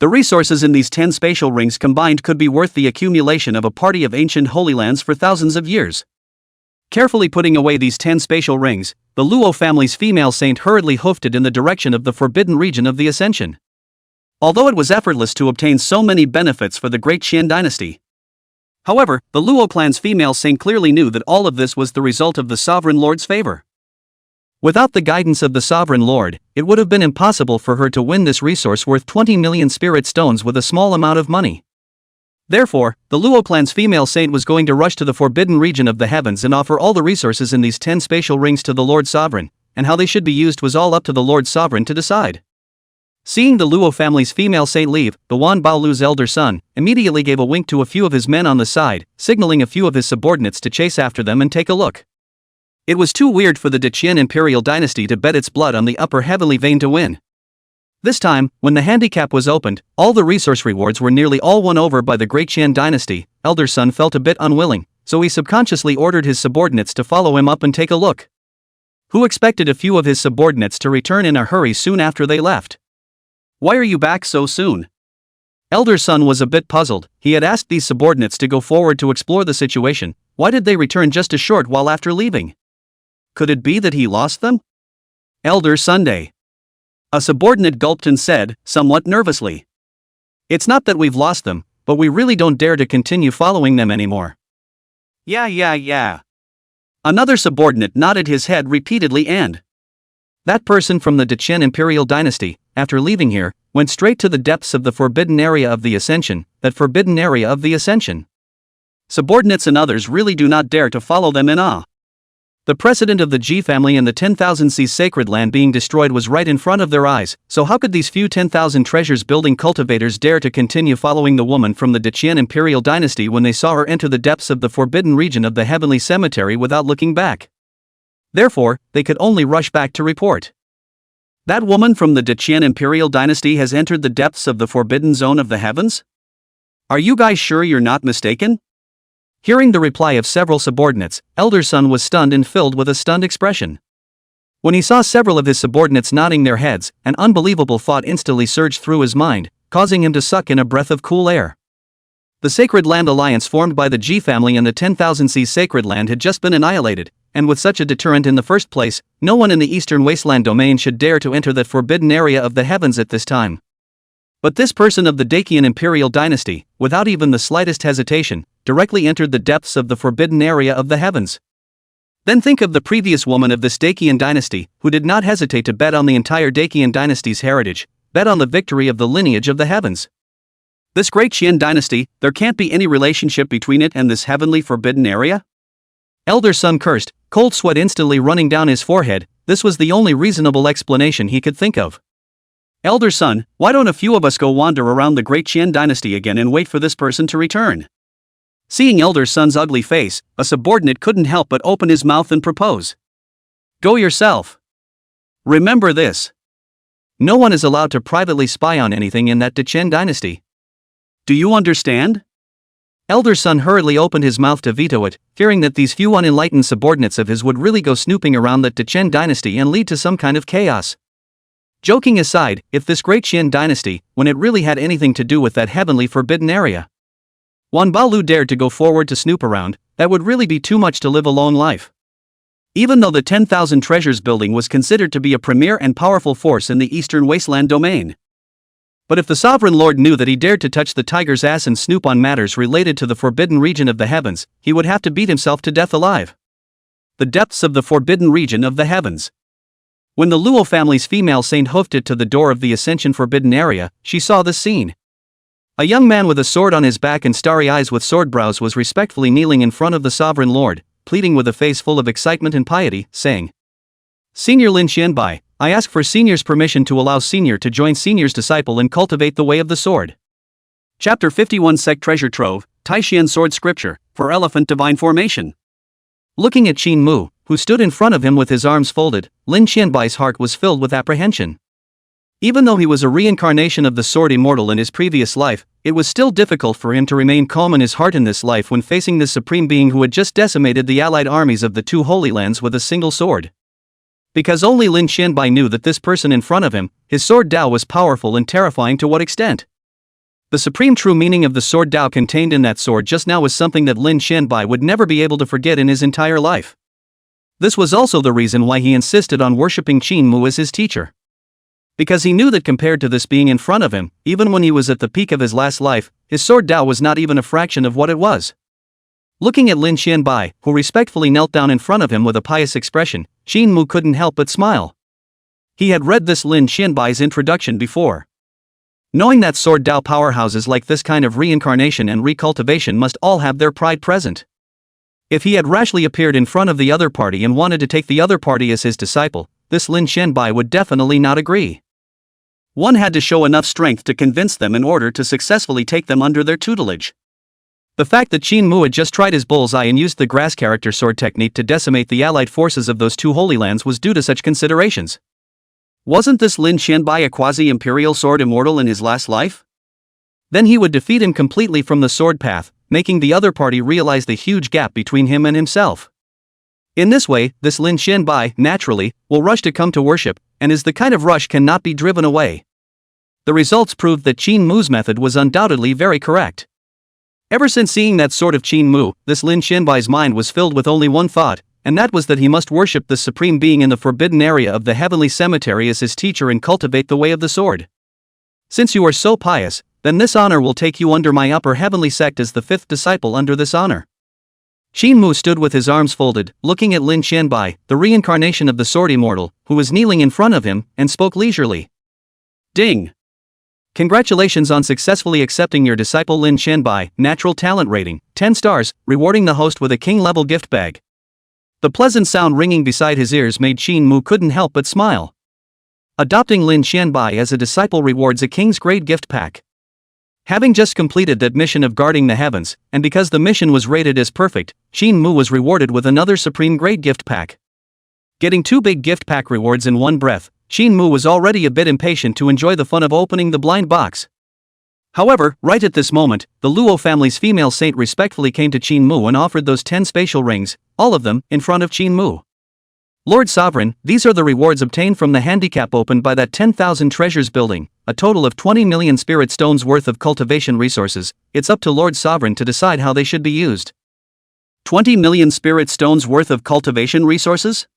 The resources in these 10 spatial rings combined could be worth the accumulation of a party of ancient holy lands for thousands of years. Carefully putting away these 10 spatial rings, the Luo family's female saint hurriedly hoofed it in the direction of the forbidden region of the Ascension. Although it was effortless to obtain so many benefits for the great Qian dynasty. However, the Luo clan's female saint clearly knew that all of this was the result of the sovereign lord's favor. Without the guidance of the sovereign lord, it would have been impossible for her to win this resource worth 20 million spirit stones with a small amount of money. Therefore, the Luo clan's female saint was going to rush to the forbidden region of the heavens and offer all the resources in these 10 spatial rings to the Lord Sovereign, and how they should be used was all up to the Lord Sovereign to decide. Seeing the Luo family's female saint leave, the Wan Baolu's elder son immediately gave a wink to a few of his men on the side, signaling a few of his subordinates to chase after them and take a look. It was too weird for the Deqian imperial dynasty to bet its blood on the upper heavenly vein to win. This time, when the handicap was opened, all the resource rewards were nearly all won over by the great Qian dynasty. Elder son felt a bit unwilling, so he subconsciously ordered his subordinates to follow him up and take a look. Who expected a few of his subordinates to return in a hurry soon after they left? Why are you back so soon? Elder son was a bit puzzled. He had asked these subordinates to go forward to explore the situation. Why did they return just a short while after leaving? Could it be that he lost them? Elder Sunday. A subordinate gulped and said, somewhat nervously. It's not that we've lost them, but we really don't dare to continue following them anymore. Yeah. Another subordinate nodded his head repeatedly and that person from the Deqian imperial dynasty, after leaving here, went straight to the depths of the forbidden area of the Ascension, that forbidden area of the Ascension. Subordinates and others really do not dare to follow them in awe. The precedent of the Ji family and the 10,000 seas sacred land being destroyed was right in front of their eyes, so how could these few 10,000 treasures building cultivators dare to continue following the woman from the Deqian imperial dynasty when they saw her enter the depths of the forbidden region of the heavenly cemetery without looking back? Therefore, they could only rush back to report. That woman from the Deqian imperial dynasty has entered the depths of the forbidden zone of the heavens? Are you guys sure you're not mistaken? Hearing the reply of several subordinates, Elder Son was stunned and filled with a stunned expression. When he saw several of his subordinates nodding their heads, an unbelievable thought instantly surged through his mind, causing him to suck in a breath of cool air. The Sacred Land Alliance formed by the Ji family and the 10,000 seas sacred land had just been annihilated, and with such a deterrent in the first place, no one in the Eastern Wasteland domain should dare to enter that forbidden area of the heavens at this time. But this person of the Dacian imperial dynasty, without even the slightest hesitation, directly entered the depths of the forbidden area of the heavens. Then think of the previous woman of this Dacian dynasty, who did not hesitate to bet on the entire Dacian dynasty's heritage, bet on the victory of the lineage of the heavens. This great Qian dynasty, there can't be any relationship between it and this heavenly forbidden area? Elder Son cursed, cold sweat instantly running down his forehead. This was the only reasonable explanation he could think of. Elder Son, why don't a few of us go wander around the great Qian dynasty again and wait for this person to return? Seeing Elder Son's ugly face, a subordinate couldn't help but open his mouth and propose. Go yourself. Remember this. No one is allowed to privately spy on anything in that Deqian dynasty. Do you understand? Elder Son hurriedly opened his mouth to veto it, fearing that these few unenlightened subordinates of his would really go snooping around that Deqian dynasty and lead to some kind of chaos. Joking aside, if this great Qian dynasty, when it really had anything to do with that heavenly forbidden area, Wan Baolu dared to go forward to snoop around, that would really be too much to live a long life. Even though the 10,000 treasures building was considered to be a premier and powerful force in the Eastern Wasteland domain. But if the Sovereign Lord knew that he dared to touch the tiger's ass and snoop on matters related to the forbidden region of the heavens, he would have to beat himself to death alive. The depths of the forbidden region of the heavens. When the Luo family's female saint hoofed it to the door of the Ascension forbidden area, she saw this scene. A young man with a sword on his back and starry eyes with sword brows was respectfully kneeling in front of the Sovereign Lord, pleading with a face full of excitement and piety, saying, Senior Lin Xianbai, I ask for Senior's permission to allow Senior to join Senior's disciple and cultivate the way of the sword. Chapter 51 Sect Treasure Trove, Taishian Sword Scripture, for Elephant Divine Formation. Looking at Qin Mu, who stood in front of him with his arms folded, Lin Xianbai's heart was filled with apprehension. Even though he was a reincarnation of the sword immortal in his previous life, it was still difficult for him to remain calm in his heart in this life when facing this supreme being who had just decimated the allied armies of the two Holy Lands with a single sword. Because only Lin Xianbai knew that this person in front of him, his sword Dao was powerful and terrifying to what extent. The supreme true meaning of the sword Dao contained in that sword just now was something that Lin Xianbai would never be able to forget in his entire life. This was also the reason why he insisted on worshipping Qingxue as his teacher. Because he knew that compared to this being in front of him, even when he was at the peak of his last life, his sword Dao was not even a fraction of what it was. Looking at Lin Xianbai, who respectfully knelt down in front of him with a pious expression, Qingxue couldn't help but smile. He had read this Lin Xianbai's introduction before. Knowing that sword Dao powerhouses like this kind of reincarnation and recultivation must all have their pride present. If he had rashly appeared in front of the other party and wanted to take the other party as his disciple, this Lin Xianbai would definitely not agree. One had to show enough strength to convince them in order to successfully take them under their tutelage. The fact that Qingxue had just tried his bullseye and used the grass character sword technique to decimate the allied forces of those two holy lands was due to such considerations. Wasn't this Lin Xianbai a quasi-imperial sword immortal in his last life? Then he would defeat him completely from the sword path, making the other party realize the huge gap between him and himself. In this way, this Lin Xianbai, naturally, will rush to come to worship, and is the kind of rush cannot be driven away. The results proved that Qingxue's method was undoubtedly very correct. Ever since seeing that sword of Qingxue, this Lin Xianbai's mind was filled with only one thought, and that was that he must worship the supreme being in the forbidden area of the heavenly cemetery as his teacher and cultivate the way of the sword. Since you are so pious, then this honor will take you under my upper heavenly sect as the fifth disciple under this honor. Qingxue stood with his arms folded, looking at Lin Xianbai, the reincarnation of the sword immortal, who was kneeling in front of him, and spoke leisurely. Ding! Congratulations on successfully accepting your disciple Lin Xianbai, natural talent rating, 10 stars, rewarding the host with a king-level gift bag. The pleasant sound ringing beside his ears made Qingxue couldn't help but smile. Adopting Lin Xianbai as a disciple rewards a king's grade gift pack. Having just completed that mission of guarding the heavens, and because the mission was rated as perfect, Qingxue was rewarded with another supreme grade gift pack. Getting two big gift pack rewards in one breath, Qingxue was already a bit impatient to enjoy the fun of opening the blind box. However, right at this moment, the Luo family's female saint respectfully came to Qingxue and offered those 10 spatial rings, all of them, in front of Qingxue. Lord Sovereign, these are the rewards obtained from the handicap opened by that 10,000 treasures building, a total of 20 million spirit stones worth of cultivation resources. It's up to Lord Sovereign to decide how they should be used. 20 million spirit stones worth of cultivation resources?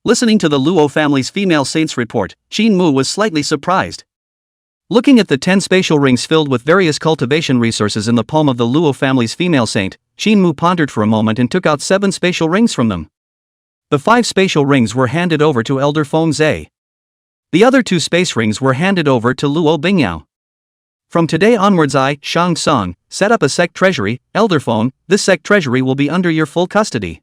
Listening to the Luo family's female saint's report, Qingxue was slightly surprised. Looking at the 10 spatial rings filled with various cultivation resources in the palm of the Luo family's female saint, Qingxue pondered for a moment and took out 7 spatial rings from them. The 5 spatial rings were handed over to Elder Fengzhe. The other 2 space rings were handed over to Luo Bingyao. From today onwards I, Shang Song, set up a sect treasury. Elder Feng, this sect treasury will be under your full custody.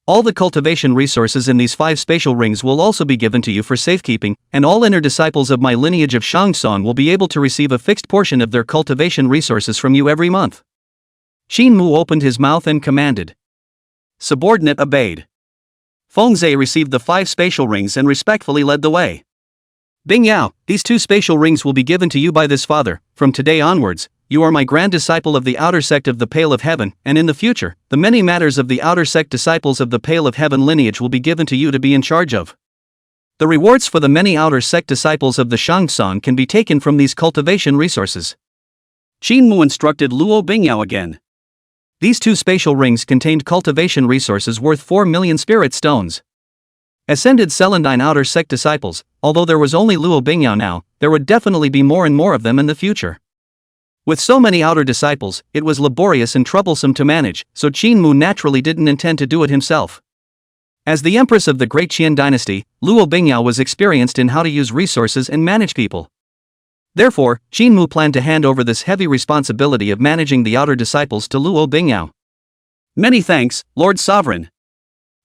All the cultivation resources in these 5 spatial rings will also be given to you for safekeeping, and all inner disciples of my lineage of Shangsong will be able to receive a fixed portion of their cultivation resources from you every month. Qingxue opened his mouth and commanded. Subordinate obeyed. Fengzhe received the 5 spatial rings and respectfully led the way. Bingyao, these 2 spatial rings will be given to you by this father. From today onwards, you are my grand disciple of the outer sect of the Pale of Heaven, and in the future, the many matters of the outer sect disciples of the Pale of Heaven lineage will be given to you to be in charge of. The rewards for the many outer sect disciples of the Shangsong can be taken from these cultivation resources. Qingxue instructed Luo Bingyao again. These 2 spatial rings contained cultivation resources worth 4 million spirit stones. Ascended Celandine outer sect disciples, although there was only Luo Bingyao now, there would definitely be more and more of them in the future. With so many outer disciples, it was laborious and troublesome to manage, so Qingxue naturally didn't intend to do it himself. As the empress of the Great Qian dynasty, Luo Bingyao was experienced in how to use resources and manage people. Therefore, Qingxue planned to hand over this heavy responsibility of managing the outer disciples to Luo Bingyao. Many thanks, Lord Sovereign.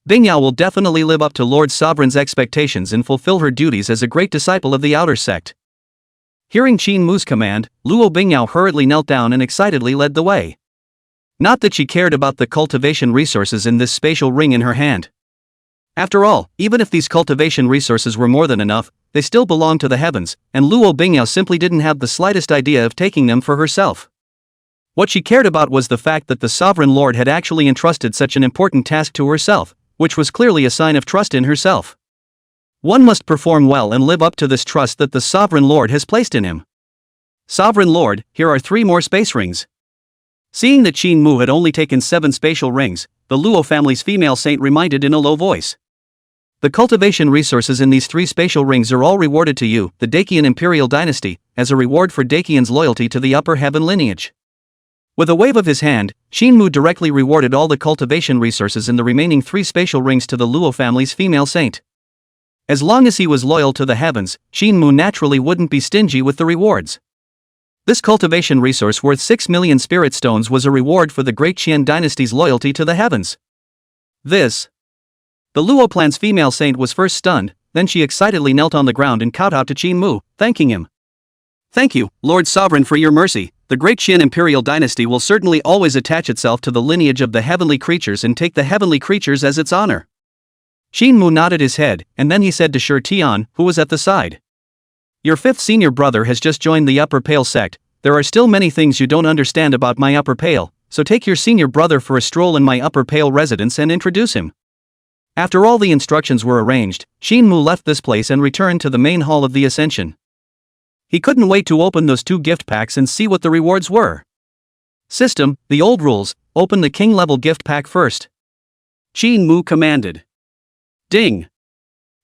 Bingyao will definitely live up to Lord Sovereign's expectations and fulfill her duties as a great disciple of the outer sect. Hearing Qingxue's command, Luo Bingyao hurriedly knelt down and excitedly led the way. Not that she cared about the cultivation resources in this spatial ring in her hand. After all, even if these cultivation resources were more than enough, they still belonged to the heavens, and Luo Bingyao simply didn't have the slightest idea of taking them for herself. What she cared about was the fact that the Sovereign Lord had actually entrusted such an important task to herself, which was clearly a sign of trust in herself. One must perform well and live up to this trust that the Sovereign Lord has placed in him. Sovereign Lord, here are 3 more space rings. Seeing that Qingxue had only taken 7 spatial rings, the Luo family's female saint reminded in a low voice. The cultivation resources in these 3 spatial rings are all rewarded to you, the Dacian imperial dynasty, as a reward for Dacian's loyalty to the upper heaven lineage. With a wave of his hand, Qingxue directly rewarded all the cultivation resources in the remaining 3 spatial rings to the Luo family's female saint. As long as he was loyal to the heavens, Qingxue naturally wouldn't be stingy with the rewards. This cultivation resource worth 6 million spirit stones was a reward for the great Qian dynasty's loyalty to the heavens. The Luo clan's female saint was first stunned, then she excitedly knelt on the ground and kowtowed to Qingxue, thanking him. Thank you, Lord Sovereign, for your mercy. The great Qian imperial dynasty will certainly always attach itself to the lineage of the heavenly creatures and take the heavenly creatures as its honor. Qingxue nodded his head, and then he said to Shi Tian, who was at the side. Your 5th senior brother has just joined the Upper Pale sect. There are still many things you don't understand about my Upper Pale, so take your senior brother for a stroll in my Upper Pale residence and introduce him. After all the instructions were arranged, Qingxue left this place and returned to the main hall of the Ascension. He couldn't wait to open those 2 gift packs and see what the rewards were. System, the old rules, open the king-level gift pack first. Qingxue commanded. Ding!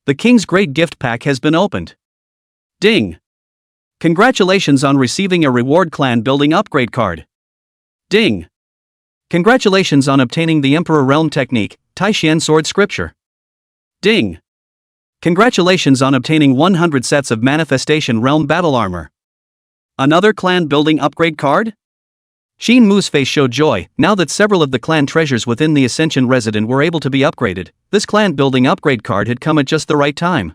The king's great gift pack has been opened. Ding! Congratulations on receiving a reward clan building upgrade card. Ding! Congratulations on obtaining the Emperor Realm Technique, Taishan Sword Scripture. Ding! Congratulations on obtaining 100 sets of Manifestation Realm Battle Armor. Another clan building upgrade card? Qingxue's face showed joy. Now that several of the clan treasures within the Ascension resident were able to be upgraded, this clan building upgrade card had come at just the right time.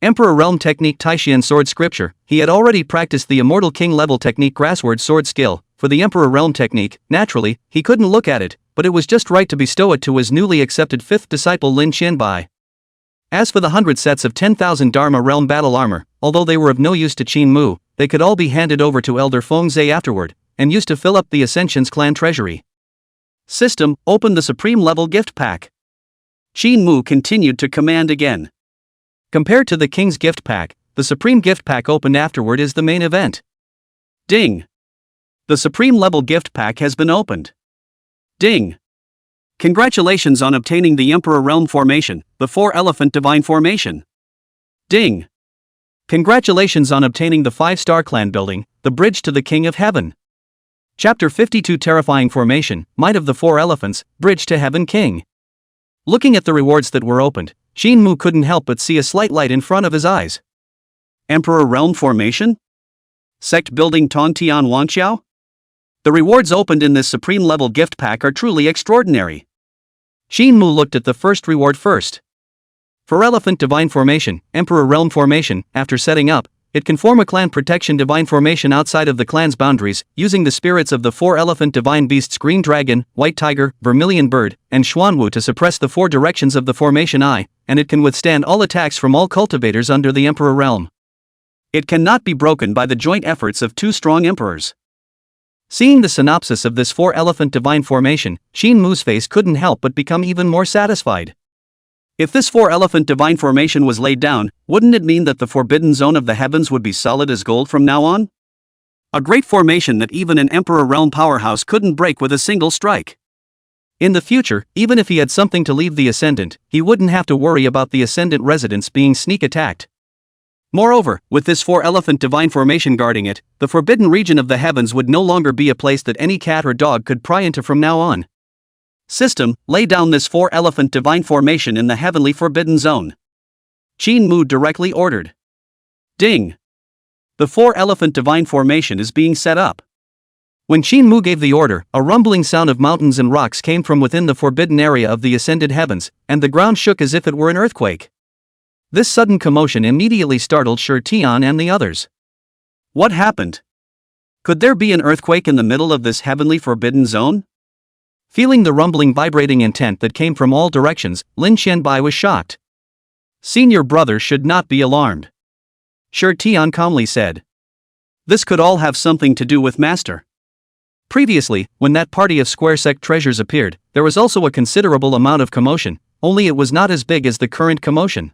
Emperor Realm Technique Taishan Sword Scripture. He had already practiced the Immortal King level technique Grassword Sword skill. For the Emperor Realm Technique, naturally, he couldn't look at it, but it was just right to bestow it to his newly accepted 5th disciple Lin Qianbai. As for the 100 sets of 10,000 Dharma Realm Battle Armor, although they were of no use to Qingxue, they could all be handed over to Elder Fengzhe afterward, and used to fill up the Ascension's clan treasury. System, open the Supreme Level Gift Pack. Qingxue continued to command again. Compared to the King's Gift Pack, the Supreme Gift Pack opened afterward is the main event. Ding! The Supreme Level Gift Pack has been opened. Ding! Congratulations on obtaining the Emperor Realm Formation, the 4-Elephant Divine Formation. Ding! Congratulations on obtaining the 5-Star Clan Building, the Bridge to the King of Heaven. Chapter 52 Terrifying Formation, Might of the 4 Elephants, Bridge to Heaven King. Looking at the rewards that were opened, Qingxue couldn't help but see a slight light in front of his eyes. Emperor Realm Formation? Sect Building Tong Tian Wangqiao? The rewards opened in this Supreme Level Gift Pack are truly extraordinary. Qingxue looked at the first reward first. For Elephant Divine Formation, Emperor Realm Formation, after setting up, it can form a clan protection divine formation outside of the clan's boundaries, using the spirits of the 4 elephant divine beasts Green Dragon, White Tiger, Vermilion Bird, and Xuanwu to suppress the 4 directions of the formation eye, and it can withstand all attacks from all cultivators under the Emperor Realm. It cannot be broken by the joint efforts of 2 strong emperors. Seeing the synopsis of this 4 elephant divine formation, Qingxue's face couldn't help but become even more satisfied. If this 4 elephant divine formation was laid down, wouldn't it mean that the forbidden zone of the heavens would be solid as gold from now on? A great formation that even an Emperor Realm powerhouse couldn't break with a single strike. In the future, even if he had something to leave the Ascendant, he wouldn't have to worry about the Ascendant residents being sneak attacked. Moreover, with this 4 elephant divine formation guarding it, the forbidden region of the heavens would no longer be a place that any cat or dog could pry into from now on. System, lay down this 4 elephant divine formation in the heavenly forbidden zone. Qingxue directly ordered. Ding! The 4 elephant divine formation is being set up. When Qingxue gave the order, a rumbling sound of mountains and rocks came from within the forbidden area of the ascended heavens, and the ground shook as if it were an earthquake. This sudden commotion immediately startled Shi Tian and the others. What happened? Could there be an earthquake in the middle of this heavenly forbidden zone? Feeling the rumbling vibrating intent that came from all directions, Lin Qianbai was shocked. Senior brother should not be alarmed. Shi Tian calmly said. This could all have something to do with Master. Previously, when that party of Square Sect treasures appeared, there was also a considerable amount of commotion, only it was not as big as the current commotion.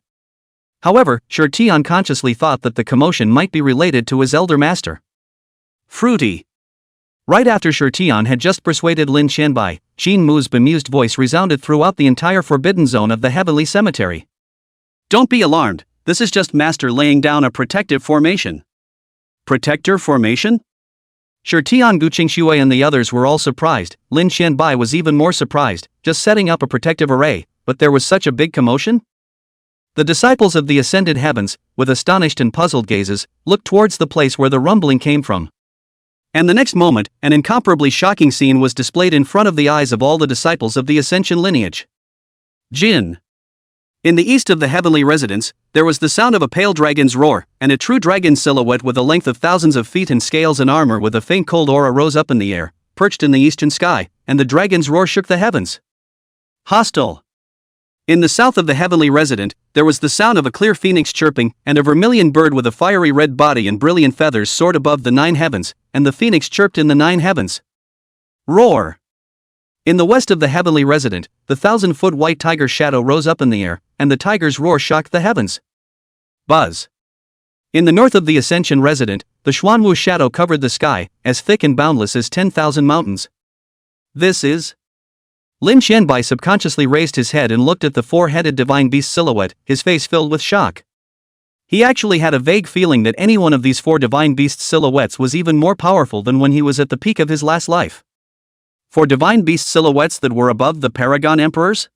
However, Shi Tian consciously thought that the commotion might be related to his elder master. Fruity. Right after Shirtian had just persuaded Lin Qianbai, Qin Mu's bemused voice resounded throughout the entire forbidden zone of the heavenly cemetery. Don't be alarmed, this is just Master laying down a protective formation. Protector formation? Shirtian, Qingxue and the others were all surprised. Lin Qianbai was even more surprised, just setting up a protective array, but there was such a big commotion? The disciples of the ascended heavens, with astonished and puzzled gazes, looked towards the place where the rumbling came from. And the next moment, an incomparably shocking scene was displayed in front of the eyes of all the disciples of the Ascension lineage. Jin. In the east of the heavenly residence, there was the sound of a pale dragon's roar, and a true dragon's silhouette with a length of thousands of feet and scales and armor with a faint cold aura rose up in the air, perched in the eastern sky, and the dragon's roar shook the heavens. Hostile. In the south of the heavenly resident, there was the sound of a clear phoenix chirping, and a vermilion bird with a fiery red body and brilliant feathers soared above the 9 heavens, and the phoenix chirped in the 9 heavens. Roar! In the west of the heavenly resident, the 1,000-foot white tiger shadow rose up in the air, and the tiger's roar shocked the heavens. Buzz! In the north of the ascension resident, the Xuanwu shadow covered the sky, as thick and boundless as 10,000 mountains. This is... Lin Qianbai subconsciously raised his head and looked at the 4-headed divine beast silhouette, his face filled with shock. He actually had a vague feeling that any one of these 4 divine beast silhouettes was even more powerful than when he was at the peak of his last life. 4 divine beast silhouettes that were above the paragon emperors?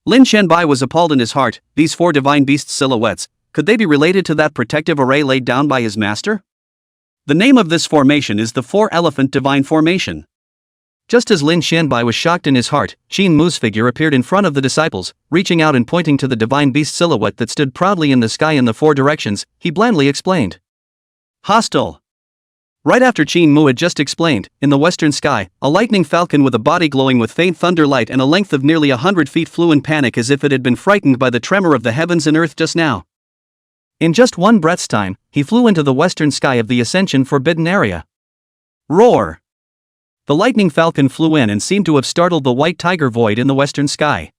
Lin Qianbai was appalled in his heart. These 4 divine beast silhouettes, could they be related to that protective array laid down by his master? The name of this formation is the 4-elephant divine formation. Just as Lin Qianbai was shocked in his heart, Qin Mu's figure appeared in front of the disciples, reaching out and pointing to the divine beast silhouette that stood proudly in the sky in the 4 directions. He blandly explained. Hostile. Right after Qin Mu had just explained, in the western sky, a lightning falcon with a body glowing with faint thunder light and a length of nearly 100 feet flew in panic as if it had been frightened by the tremor of the heavens and earth just now. In just one breath's time, he flew into the western sky of the Ascension forbidden area. Roar! The lightning falcon flew in and seemed to have startled the white tiger void in the western sky.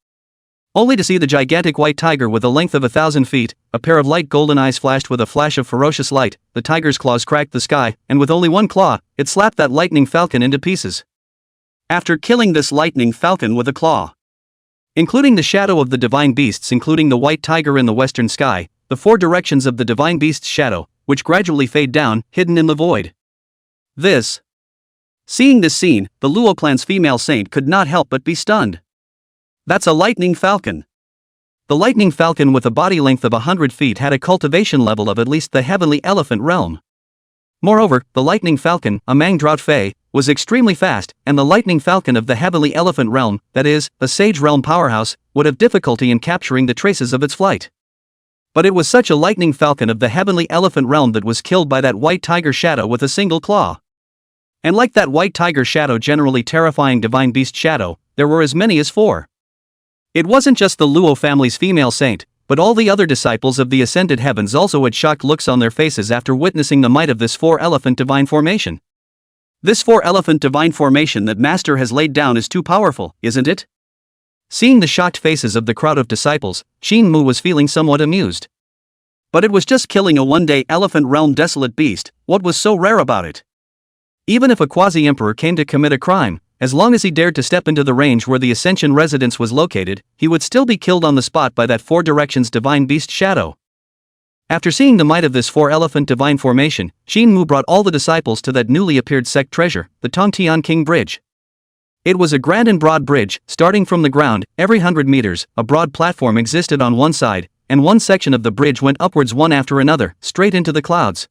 Only to see the gigantic white tiger with a length of 1,000 feet, a pair of light golden eyes flashed with a flash of ferocious light, the tiger's claws cracked the sky, and with only one claw, it slapped that lightning falcon into pieces. After killing this lightning falcon with a claw, including the shadow of the divine beasts, including the white tiger in the western sky, the 4 directions of the divine beast's shadow, which gradually fade down, hidden in the void. Seeing this scene, the Luo clan's female saint could not help but be stunned. That's a lightning falcon. The lightning falcon with a body length of 100 feet had a cultivation level of at least the heavenly elephant realm. Moreover, the lightning falcon, a Mang Drought Fei, was extremely fast, and the lightning falcon of the heavenly elephant realm, that is, a sage realm powerhouse, would have difficulty in capturing the traces of its flight. But it was such a lightning falcon of the heavenly elephant realm that was killed by that white tiger shadow with a single claw. And like that white tiger shadow generally terrifying divine beast shadow, there were as many as 4. It wasn't just the Luo family's female saint, but all the other disciples of the ascended heavens also had shocked looks on their faces after witnessing the might of this 4-elephant divine formation. This 4-elephant divine formation that Master has laid down is too powerful, isn't it? Seeing the shocked faces of the crowd of disciples, Qin Mu was feeling somewhat amused. But it was just killing a one-day elephant realm desolate beast. What was so rare about it? Even if a quasi-emperor came to commit a crime, as long as he dared to step into the range where the Ascension residence was located, he would still be killed on the spot by that 4 directions divine beast shadow. After seeing the might of this 4-elephant divine formation, Qin Mu brought all the disciples to that newly appeared sect treasure, the Tongtian King Bridge. It was a grand and broad bridge, starting from the ground. Every 100 meters, a broad platform existed on one side, and one section of the bridge went upwards one after another, straight into the clouds.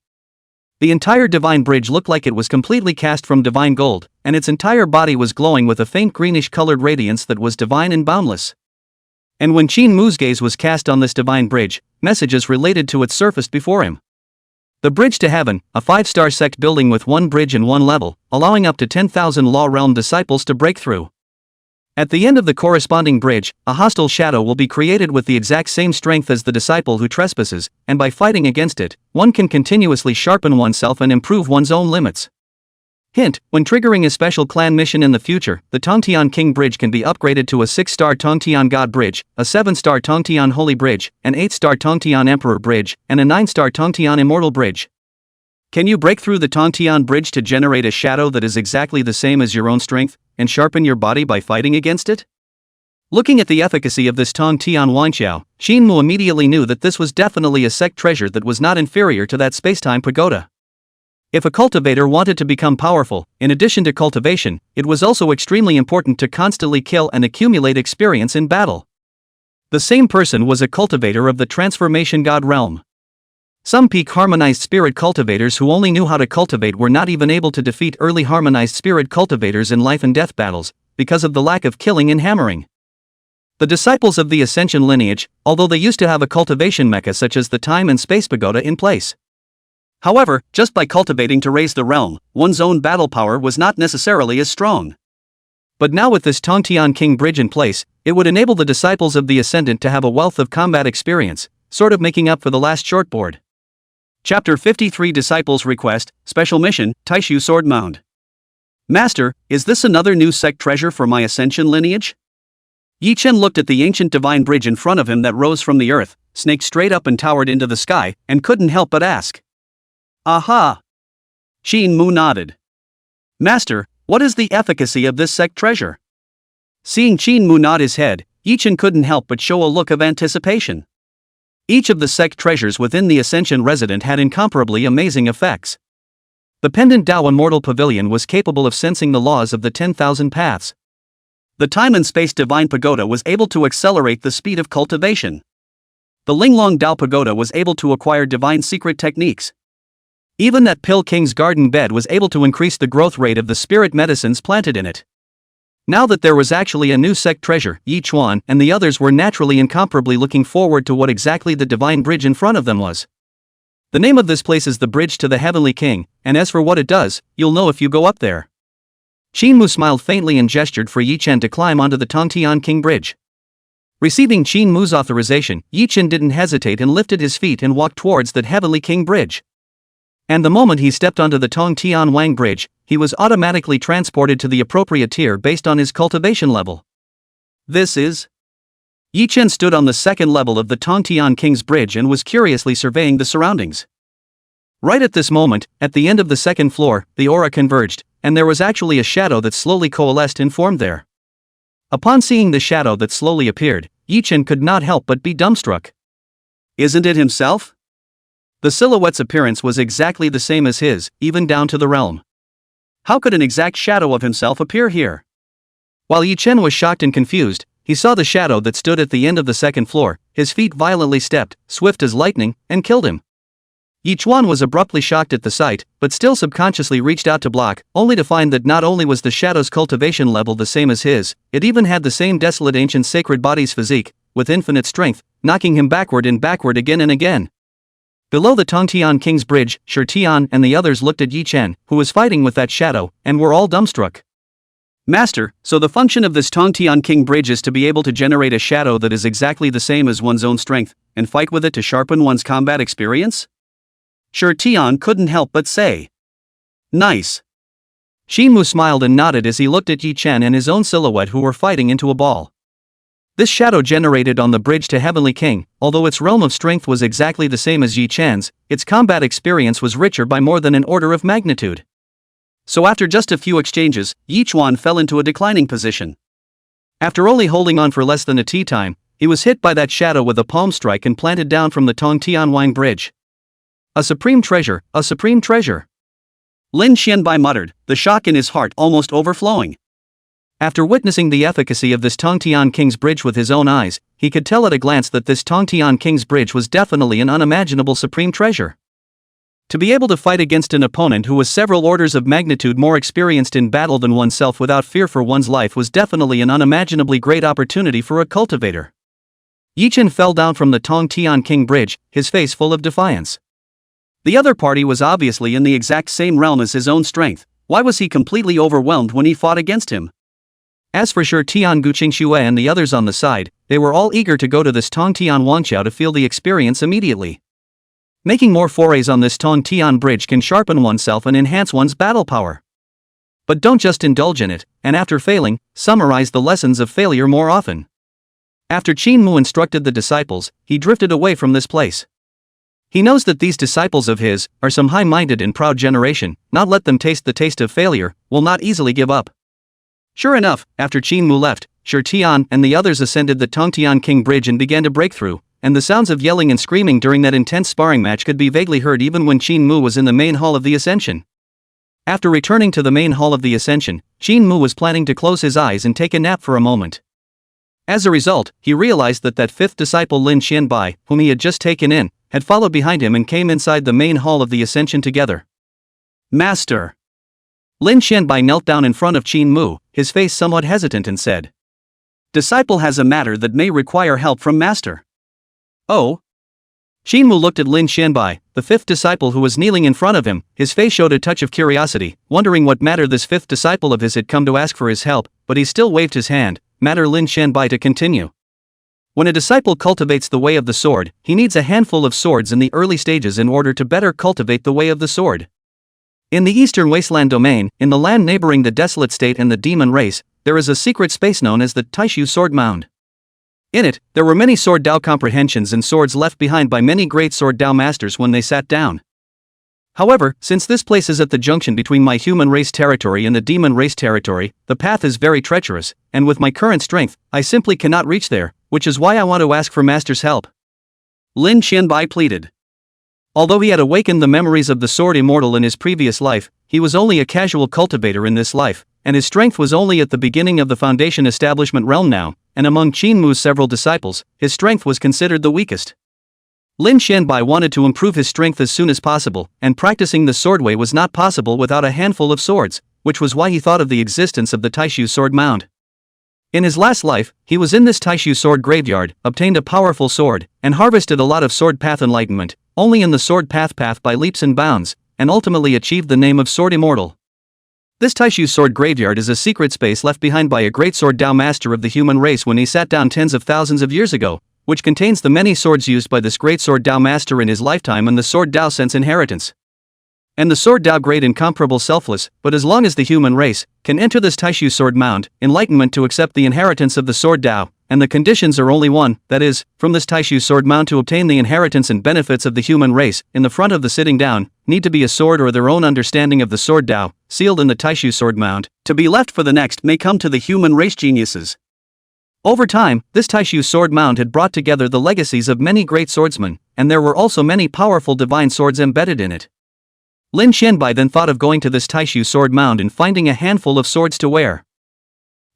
The entire divine bridge looked like it was completely cast from divine gold, and its entire body was glowing with a faint greenish-colored radiance that was divine and boundless. And when Qin Mu's gaze was cast on this divine bridge, messages related to it surfaced before him. The Bridge to Heaven, a 5-star sect building with 1 bridge and 1 level, allowing up to 10,000 Law Realm disciples to break through. At the end of the corresponding bridge, a hostile shadow will be created with the exact same strength as the disciple who trespasses, and by fighting against it, one can continuously sharpen oneself and improve one's own limits. Hint: when triggering a special clan mission in the future, the Tongtian King Bridge can be upgraded to a 6-star Tongtian God Bridge, a 7-star Tongtian Holy Bridge, an 8-star Tongtian Emperor Bridge, and a 9-star Tongtian Immortal Bridge. Can you break through the Tongtian bridge to generate a shadow that is exactly the same as your own strength, and sharpen your body by fighting against it? Looking at the efficacy of this Tongtian Wanxiao, Qingxue immediately knew that this was definitely a sect treasure that was not inferior to that spacetime pagoda. If a cultivator wanted to become powerful, in addition to cultivation, it was also extremely important to constantly kill and accumulate experience in battle. The same person was a cultivator of the transformation god realm. Some peak harmonized spirit cultivators who only knew how to cultivate were not even able to defeat early harmonized spirit cultivators in life and death battles, because of the lack of killing and hammering. The disciples of the Ascension lineage, although they used to have a cultivation mecha such as the time and space pagoda in place. However, just by cultivating to raise the realm, one's own battle power was not necessarily as strong. But now with this Tongtian King Bridge in place, it would enable the disciples of the Ascendant to have a wealth of combat experience, sort of making up for the last shortboard. Chapter 53 Disciples Request, Special Mission, Taishu Sword Mound. Master, is this another new sect treasure for my Ascension lineage? Yi Chen looked at the ancient divine bridge in front of him that rose from the earth, snaked straight up and towered into the sky, and couldn't help but ask. Aha! Qingxue nodded. Master, what is the efficacy of this sect treasure? Seeing Qingxue nod his head, Yi Chen couldn't help but show a look of anticipation. Each of the sect treasures within the Ascension resident had incomparably amazing effects. The pendant Dao immortal pavilion was capable of sensing the laws of the 10,000 paths. The time and space divine pagoda was able to accelerate the speed of cultivation. The Linglong Dao pagoda was able to acquire divine secret techniques. Even that Pill King's garden bed was able to increase the growth rate of the spirit medicines planted in it. Now that there was actually a new sect treasure, Yi Chuan and the others were naturally incomparably looking forward to what exactly the divine bridge in front of them was. The name of this place is the Bridge to the Heavenly King, and as for what it does, you'll know if you go up there. Qingxue smiled faintly and gestured for Yi Chen to climb onto the Tongtian King Bridge. Receiving Qingxue's authorization, Yi Chen didn't hesitate and lifted his feet and walked towards that Heavenly King Bridge. And the moment he stepped onto the Tongtian Wang Bridge, he was automatically transported to the appropriate tier based on his cultivation level. This is... Yi Chen stood on the second level of the Tongtian King's Bridge and was curiously surveying the surroundings. Right at this moment, at the end of the second floor, the aura converged, and there was actually a shadow that slowly coalesced and formed there. Upon seeing the shadow that slowly appeared, Yi Chen could not help but be dumbstruck. Isn't it himself? The silhouette's appearance was exactly the same as his, even down to the realm. How could an exact shadow of himself appear here? While Yi Chen was shocked and confused, he saw the shadow that stood at the end of the second floor, his feet violently stepped, swift as lightning, and killed him. Yi Chuan was abruptly shocked at the sight, but still subconsciously reached out to block, only to find that not only was the shadow's cultivation level the same as his, it even had the same desolate ancient sacred body's physique, with infinite strength, knocking him backward and backward again and again. Below the Tongtian King's Bridge, Shi Tian and the others looked at Yi Chen, who was fighting with that shadow, and were all dumbstruck. Master, so the function of this Tongtian King Bridge is to be able to generate a shadow that is exactly the same as one's own strength, and fight with it to sharpen one's combat experience? Shi Tian couldn't help but say. Nice. Qingxue smiled and nodded as he looked at Yi Chen and his own silhouette who were fighting into a ball. This shadow generated on the bridge to Heavenly King, although its realm of strength was exactly the same as Yi Chen's, its combat experience was richer by more than an order of magnitude. So after just a few exchanges, Yi Chuan fell into a declining position. After only holding on for less than a tea time, he was hit by that shadow with a palm strike and planted down from the Tongtian Wang Bridge. A supreme treasure, a supreme treasure. Lin Xianbai muttered, the shock in his heart almost overflowing. After witnessing the efficacy of this Tongtian King's Bridge with his own eyes, he could tell at a glance that this Tongtian King's Bridge was definitely an unimaginable supreme treasure. To be able to fight against an opponent who was several orders of magnitude more experienced in battle than oneself without fear for one's life was definitely an unimaginably great opportunity for a cultivator. Yi Chen fell down from the Tongtian King Bridge, his face full of defiance. The other party was obviously in the exact same realm as his own strength. Why was he completely overwhelmed when he fought against him? As for Shi Tian, Qingxue and the others on the side, they were all eager to go to this Tongtian Wanxiao to feel the experience immediately. Making more forays on this Tongtian Bridge can sharpen oneself and enhance one's battle power. But don't just indulge in it, and after failing, summarize the lessons of failure more often. After Qingxue instructed the disciples, he drifted away from this place. He knows that these disciples of his are some high-minded and proud generation, not let them taste the taste of failure, will not easily give up. Sure enough, after Qingmu left, Shi Tian and the others ascended the Tongtian King Bridge and began to break through, and the sounds of yelling and screaming during that intense sparring match could be vaguely heard even when Qingmu was in the main hall of the Ascension. After returning to the main hall of the Ascension, Qingmu was planning to close his eyes and take a nap for a moment. As a result, he realized that fifth disciple Lin Xianbai, whom he had just taken in, had followed behind him and came inside the main hall of the Ascension together. Master! Lin Xianbai knelt down in front of Qingmu, his face somewhat hesitant, and said, "Disciple has a matter that may require help from Master." "Oh?" Qingmu looked at Lin Xianbai, the fifth disciple who was kneeling in front of him. His face showed a touch of curiosity, wondering what matter this fifth disciple of his had come to ask for his help, but he still waved his hand, matter Lin Xianbai, to continue. When a disciple cultivates the way of the sword, he needs a handful of swords in the early stages in order to better cultivate the way of the sword. In the Eastern Wasteland domain, in the land neighboring the Desolate State and the Demon Race, there is a secret space known as the Taihuang Sword Mound. In it, there were many sword Dao comprehensions and swords left behind by many great sword Dao masters when they sat down. However, since this place is at the junction between my human race territory and the demon race territory, the path is very treacherous, and with my current strength, I simply cannot reach there, which is why I want to ask for Master's help. Lin Xianbai pleaded. Although he had awakened the memories of the sword immortal in his previous life, he was only a casual cultivator in this life, and his strength was only at the beginning of the foundation establishment realm now, and among Qingmu's several disciples, his strength was considered the weakest. Lin Xianbai wanted to improve his strength as soon as possible, and practicing the sword way was not possible without a handful of swords, which was why he thought of the existence of the Taihuang Sword Mound. In his last life, he was in this Taihuang Sword Graveyard, obtained a powerful sword, and harvested a lot of sword path enlightenment, only in the sword path by leaps and bounds, and ultimately achieved the name of Sword Immortal. This Taihuang Sword Graveyard is a secret space left behind by a great sword Dao master of the human race when he sat down tens of thousands of years ago, which contains the many swords used by this great sword Dao master in his lifetime and the sword Dao sense inheritance. And the sword Dao great incomparable selfless, but as long as the human race can enter this Taihuang Sword Mound, enlightenment to accept the inheritance of the sword Dao, and the conditions are only one, that is, from this Taihuang Sword Mound to obtain the inheritance and benefits of the human race, in the front of the sitting down, need to be a sword or their own understanding of the sword Dao, sealed in the Taihuang Sword Mound, to be left for the next may come to the human race geniuses. Over time, this Taihuang Sword Mound had brought together the legacies of many great swordsmen, and there were also many powerful divine swords embedded in it. Lin Xianbai then thought of going to this Taihuang Sword Mound and finding a handful of swords to wear.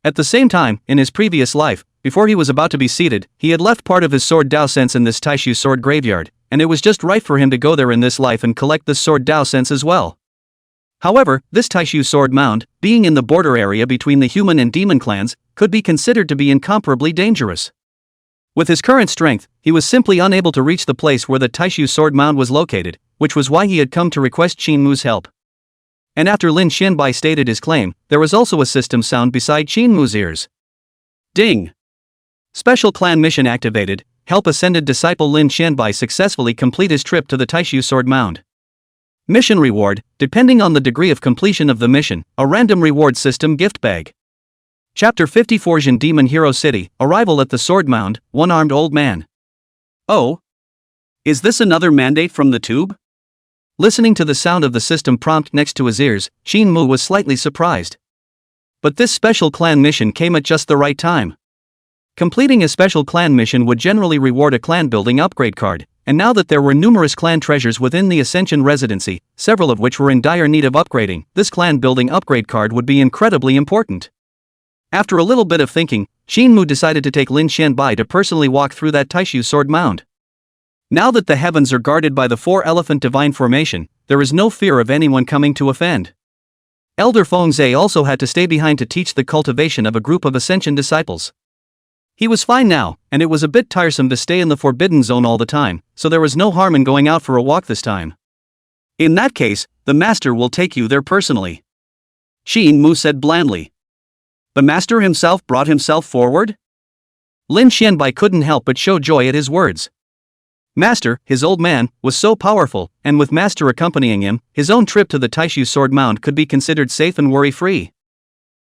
At the same time, in his previous life, before he was about to be seated, he had left part of his sword Dao sense in this Taihuang Sword Graveyard, and it was just right for him to go there in this life and collect this sword Dao sense as well. However, this Taihuang Sword Mound, being in the border area between the human and demon clans, could be considered to be incomparably dangerous. With his current strength, he was simply unable to reach the place where the Taihuang Sword Mound was located, which was why he had come to request Qingmu's help. And after Lin Xianbai stated his claim, there was also a system sound beside Qingmu's ears. Ding! Special clan mission activated. Help ascended disciple Lin Xianbai successfully complete his trip to the Taihuang Sword Mound. Mission reward, depending on the degree of completion of the mission, a random reward system gift bag. Chapter 54 Jin Demon Hero City, Arrival at the Sword Mound, One-Armed Old Man. Oh? Is this another mandate from the tube? Listening to the sound of the system prompt next to his ears, Qingmu was slightly surprised. But this special clan mission came at just the right time. Completing a special clan mission would generally reward a clan building upgrade card, and now that there were numerous clan treasures within the Ascension Residency, several of which were in dire need of upgrading, this clan building upgrade card would be incredibly important. After a little bit of thinking, Qingmu decided to take Lin Xianbai to personally walk through that Taihuang Sword Mound. Now that the heavens are guarded by the four-elephant divine formation, there is no fear of anyone coming to offend. Elder Fengzhe also had to stay behind to teach the cultivation of a group of Ascension disciples. He was fine now, and it was a bit tiresome to stay in the Forbidden Zone all the time, so there was no harm in going out for a walk this time. In that case, the master will take you there personally. Qingmu said blandly. The master himself brought himself forward? Lin Xianbai couldn't help but show joy at his words. Master, his old man, was so powerful, and with Master accompanying him, his own trip to the Taihuang Sword Mound could be considered safe and worry-free.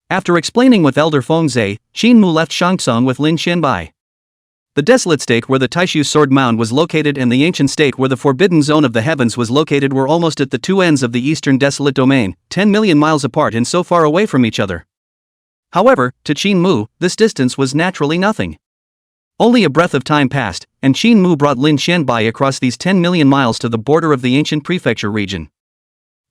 After explaining with Elder Fengzhe, Qingmu left Shangtsung with Lin Xianbai. The desolate state where the Taishu sword mound was located and the ancient state where the forbidden zone of the heavens was located were almost at the two ends of the eastern desolate domain, 10 million miles apart and so far away from each other. However, to Qingxue, this distance was naturally nothing. Only a breath of time passed, and Qingxue brought Lin Xianbai across these 10 million miles to the border of the ancient prefecture region.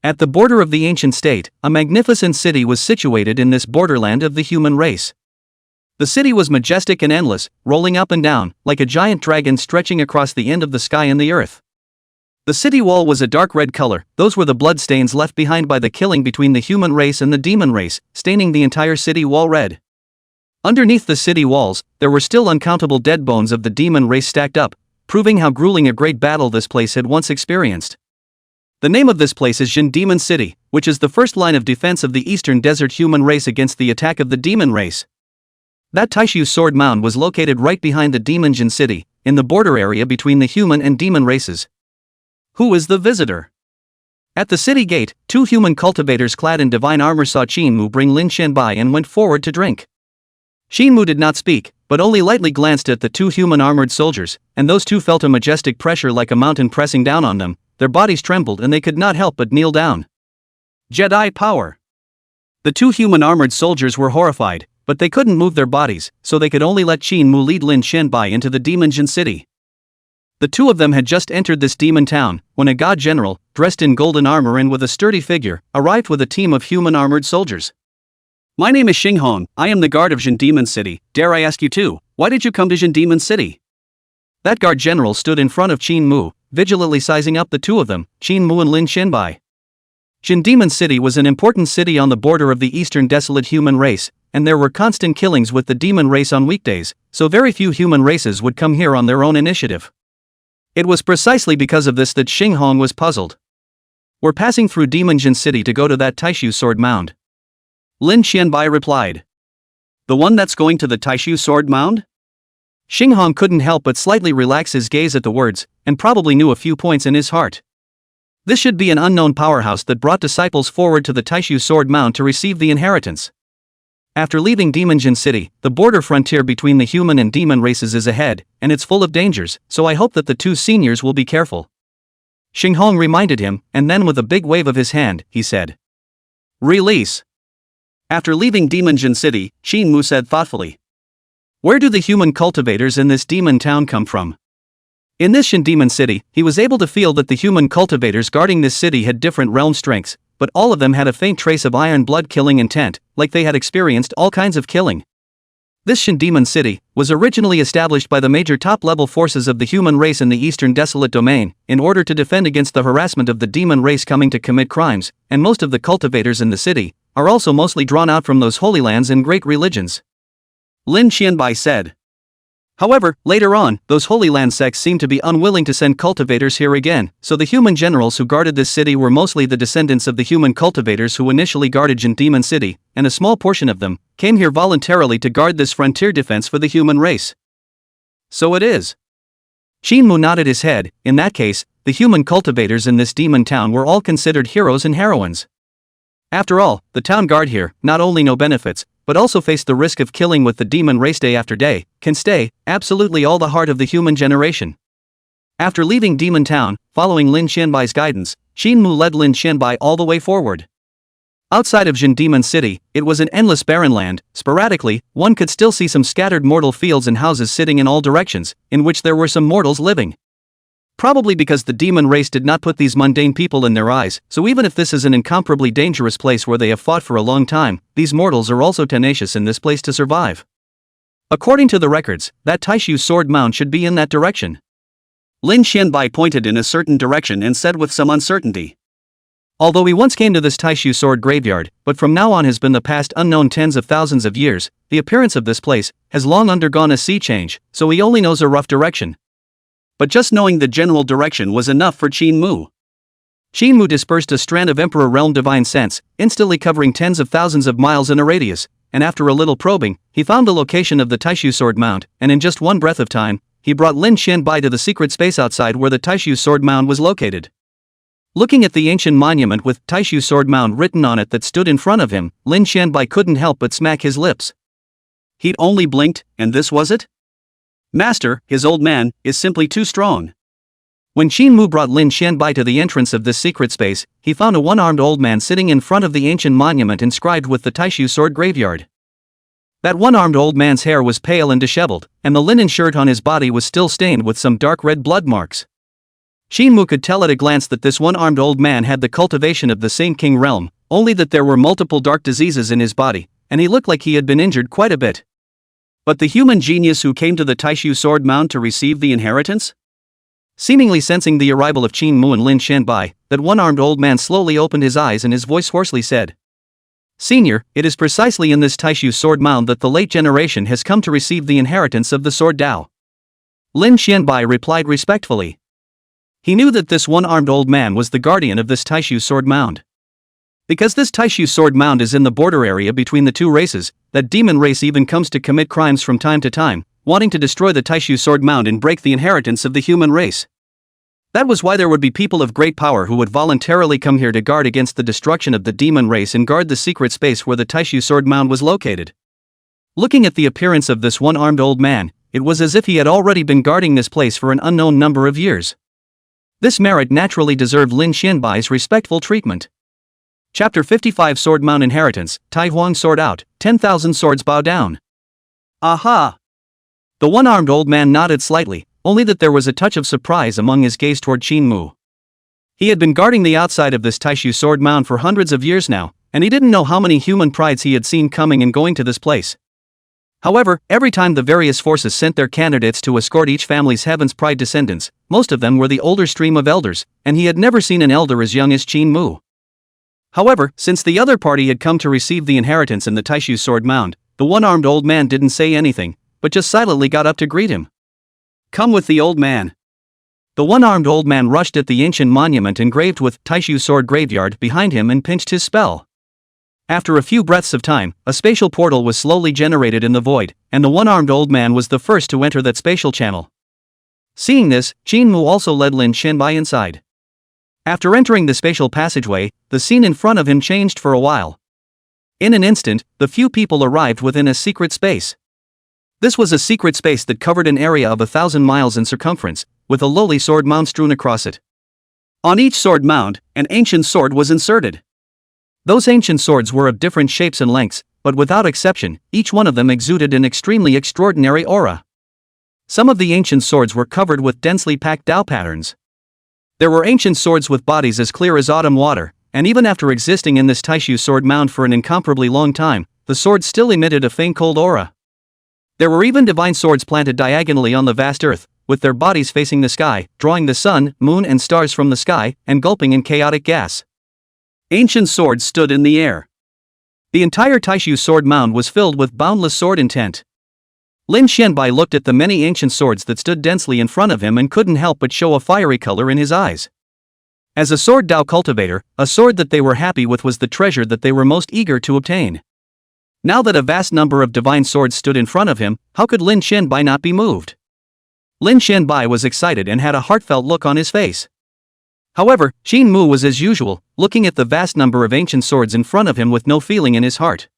At the border of the ancient state, a magnificent city was situated in this borderland of the human race. The city was majestic and endless, rolling up and down, like a giant dragon stretching across the end of the sky and the earth. The city wall was a dark red color, those were the blood stains left behind by the killing between the human race and the demon race, staining the entire city wall red. Underneath the city walls, there were still uncountable dead bones of the demon race stacked up, proving how grueling a great battle this place had once experienced. The name of this place is Jin Demon City, which is the first line of defense of the eastern desert human race against the attack of the demon race. That Taishu sword mound was located right behind the demon Jin City, in the border area between the human and demon races. Who is the visitor? At the city gate, two human cultivators clad in divine armor saw Qingxue bring Lin Xianbai and went forward to drink. Qingxue did not speak, but only lightly glanced at the two human armored soldiers, and those two felt a majestic pressure like a mountain pressing down on them. Their bodies trembled and they could not help but kneel down. Jedi power. The two human armored soldiers were horrified, but they couldn't move their bodies, so they could only let Qingxue lead Lin Xianbai into the demon Jin City. The two of them had just entered this demon town, when a god general, dressed in golden armor and with a sturdy figure, arrived with a team of human armored soldiers. My name is Qinghong, I am the guard of Jin Demon City. Dare I ask you too, why did you come to Jin Demon City? That guard general stood in front of Qingxue, vigilantly sizing up the two of them, Qingxue and Lin Xianbai. Jin Demon City was an important city on the border of the eastern desolate human race, and there were constant killings with the demon race on weekdays, so very few human races would come here on their own initiative. It was precisely because of this that Qinghong was puzzled. We're passing through Demon Jin City to go to that Taishu sword mound. Lin Xianbai replied. The one that's going to the Taishu sword mound? Qinghong couldn't help but slightly relax his gaze at the words, and probably knew a few points in his heart. This should be an unknown powerhouse that brought disciples forward to the Taishu sword mound to receive the inheritance. After leaving Demon Jin City, the border frontier between the human and demon races is ahead, and it's full of dangers, so I hope that the two seniors will be careful. Qinghong reminded him, and then with a big wave of his hand, he said. Release. After leaving Demon Jin City, Qingxue said thoughtfully. Where do the human cultivators in this demon town come from? In this Jin Demon City, he was able to feel that the human cultivators guarding this city had different realm strengths, but all of them had a faint trace of iron blood killing intent, like they had experienced all kinds of killing. This Jin Demon City was originally established by the major top-level forces of the human race in the eastern desolate domain, in order to defend against the harassment of the demon race coming to commit crimes, and most of the cultivators in the city are also mostly drawn out from those holy lands and great religions. Lin Xianbai said. However, later on, those Holy Land sects seemed to be unwilling to send cultivators here again, so the human generals who guarded this city were mostly the descendants of the human cultivators who initially guarded Jin Demon City, and a small portion of them came here voluntarily to guard this frontier defense for the human race. So it is. Qingxue nodded his head. In that case, the human cultivators in this demon town were all considered heroes and heroines. After all, the town guard here not only no benefits, but also face the risk of killing with the demon race day after day, can stay absolutely all the heart of the human generation. After leaving Demon Town, following Lin Xianbai's guidance, Qingxue led Lin Xianbai all the way forward. Outside of Jin Demon City, it was an endless barren land. Sporadically, one could still see some scattered mortal fields and houses sitting in all directions, in which there were some mortals living. Probably because the demon race did not put these mundane people in their eyes, so even if this is an incomparably dangerous place where they have fought for a long time, these mortals are also tenacious in this place to survive. According to the records, that Taishu sword mound should be in that direction. Lin Xianbai pointed in a certain direction and said with some uncertainty. Although he once came to this Taishu sword graveyard, but from now on has been the past unknown tens of thousands of years, the appearance of this place has long undergone a sea change, so he only knows a rough direction. But just knowing the general direction was enough for Qingxue. Qingxue dispersed a strand of Emperor Realm Divine Sense, instantly covering tens of thousands of miles in a radius, and after a little probing, he found the location of the Taishu sword mound, and in just one breath of time, he brought Lin Xianbai to the secret space outside where the Taishu sword mound was located. Looking at the ancient monument with Taishu sword mound written on it that stood in front of him, Lin Xianbai couldn't help but smack his lips. He'd only blinked, and this was it? Master, his old man, is simply too strong. When Qingmu brought Lin Xianbai to the entrance of this secret space, he found a one-armed old man sitting in front of the ancient monument inscribed with the Taishu sword graveyard. That one-armed old man's hair was pale and disheveled, and the linen shirt on his body was still stained with some dark red blood marks. Qingmu could tell at a glance that this one-armed old man had the cultivation of the same king realm, only that there were multiple dark diseases in his body, and he looked like he had been injured quite a bit. But the human genius who came to the Taishu sword mound to receive the inheritance? Seemingly sensing the arrival of Qingmu and Lin Xianbai, that one-armed old man slowly opened his eyes and his voice hoarsely said, "Senior, it is precisely in this Taishu sword mound that the late generation has come to receive the inheritance of the sword Dao." Lin Xianbai replied respectfully. He knew that this one-armed old man was the guardian of this Taishu sword mound. Because this Taishu sword mound is in the border area between the two races, that demon race even comes to commit crimes from time to time, wanting to destroy the Taishu sword mound and break the inheritance of the human race. That was why there would be people of great power who would voluntarily come here to guard against the destruction of the demon race and guard the secret space where the Taishu sword mound was located. Looking at the appearance of this one-armed old man, it was as if he had already been guarding this place for an unknown number of years. This merit naturally deserved Lin Xianbai's respectful treatment. Chapter 55 Sword Mound Inheritance, Taihuang sword out, 10,000 swords bow down. Aha! The one-armed old man nodded slightly, only that there was a touch of surprise among his gaze toward Qingmu. He had been guarding the outside of this Taishu sword mound for hundreds of years now, and he didn't know how many human prides he had seen coming and going to this place. However, every time the various forces sent their candidates to escort each family's Heaven's Pride descendants, most of them were the older stream of elders, and he had never seen an elder as young as Qingmu. However, since the other party had come to receive the inheritance in the Taishu sword mound, the one-armed old man didn't say anything, but just silently got up to greet him. "Come with the old man." The one-armed old man rushed at the ancient monument engraved with Taishu sword graveyard behind him and pinched his spell. After a few breaths of time, a spatial portal was slowly generated in the void, and the one-armed old man was the first to enter that spatial channel. Seeing this, Qingmu also led Lin Xianbai inside. After entering the spatial passageway, the scene in front of him changed for a while. In an instant, the few people arrived within a secret space. This was a secret space that covered an area of 1,000 miles in circumference, with a lowly sword mound strewn across it. On each sword mound, an ancient sword was inserted. Those ancient swords were of different shapes and lengths, but without exception, each one of them exuded an extremely extraordinary aura. Some of the ancient swords were covered with densely packed Dao patterns. There were ancient swords with bodies as clear as autumn water, and even after existing in this Taishu sword mound for an incomparably long time, the swords still emitted a faint cold aura. There were even divine swords planted diagonally on the vast earth, with their bodies facing the sky, drawing the sun, moon and stars from the sky, and gulping in chaotic gas. Ancient swords stood in the air. The entire Taishu sword mound was filled with boundless sword intent. Lin Xianbai looked at the many ancient swords that stood densely in front of him and couldn't help but show a fiery color in his eyes. As a sword Dao cultivator, a sword that they were happy with was the treasure that they were most eager to obtain. Now that a vast number of divine swords stood in front of him, how could Lin Xianbai not be moved? Lin Xianbai was excited and had a heartfelt look on his face. However, Qingmu was as usual, looking at the vast number of ancient swords in front of him with no feeling in his heart.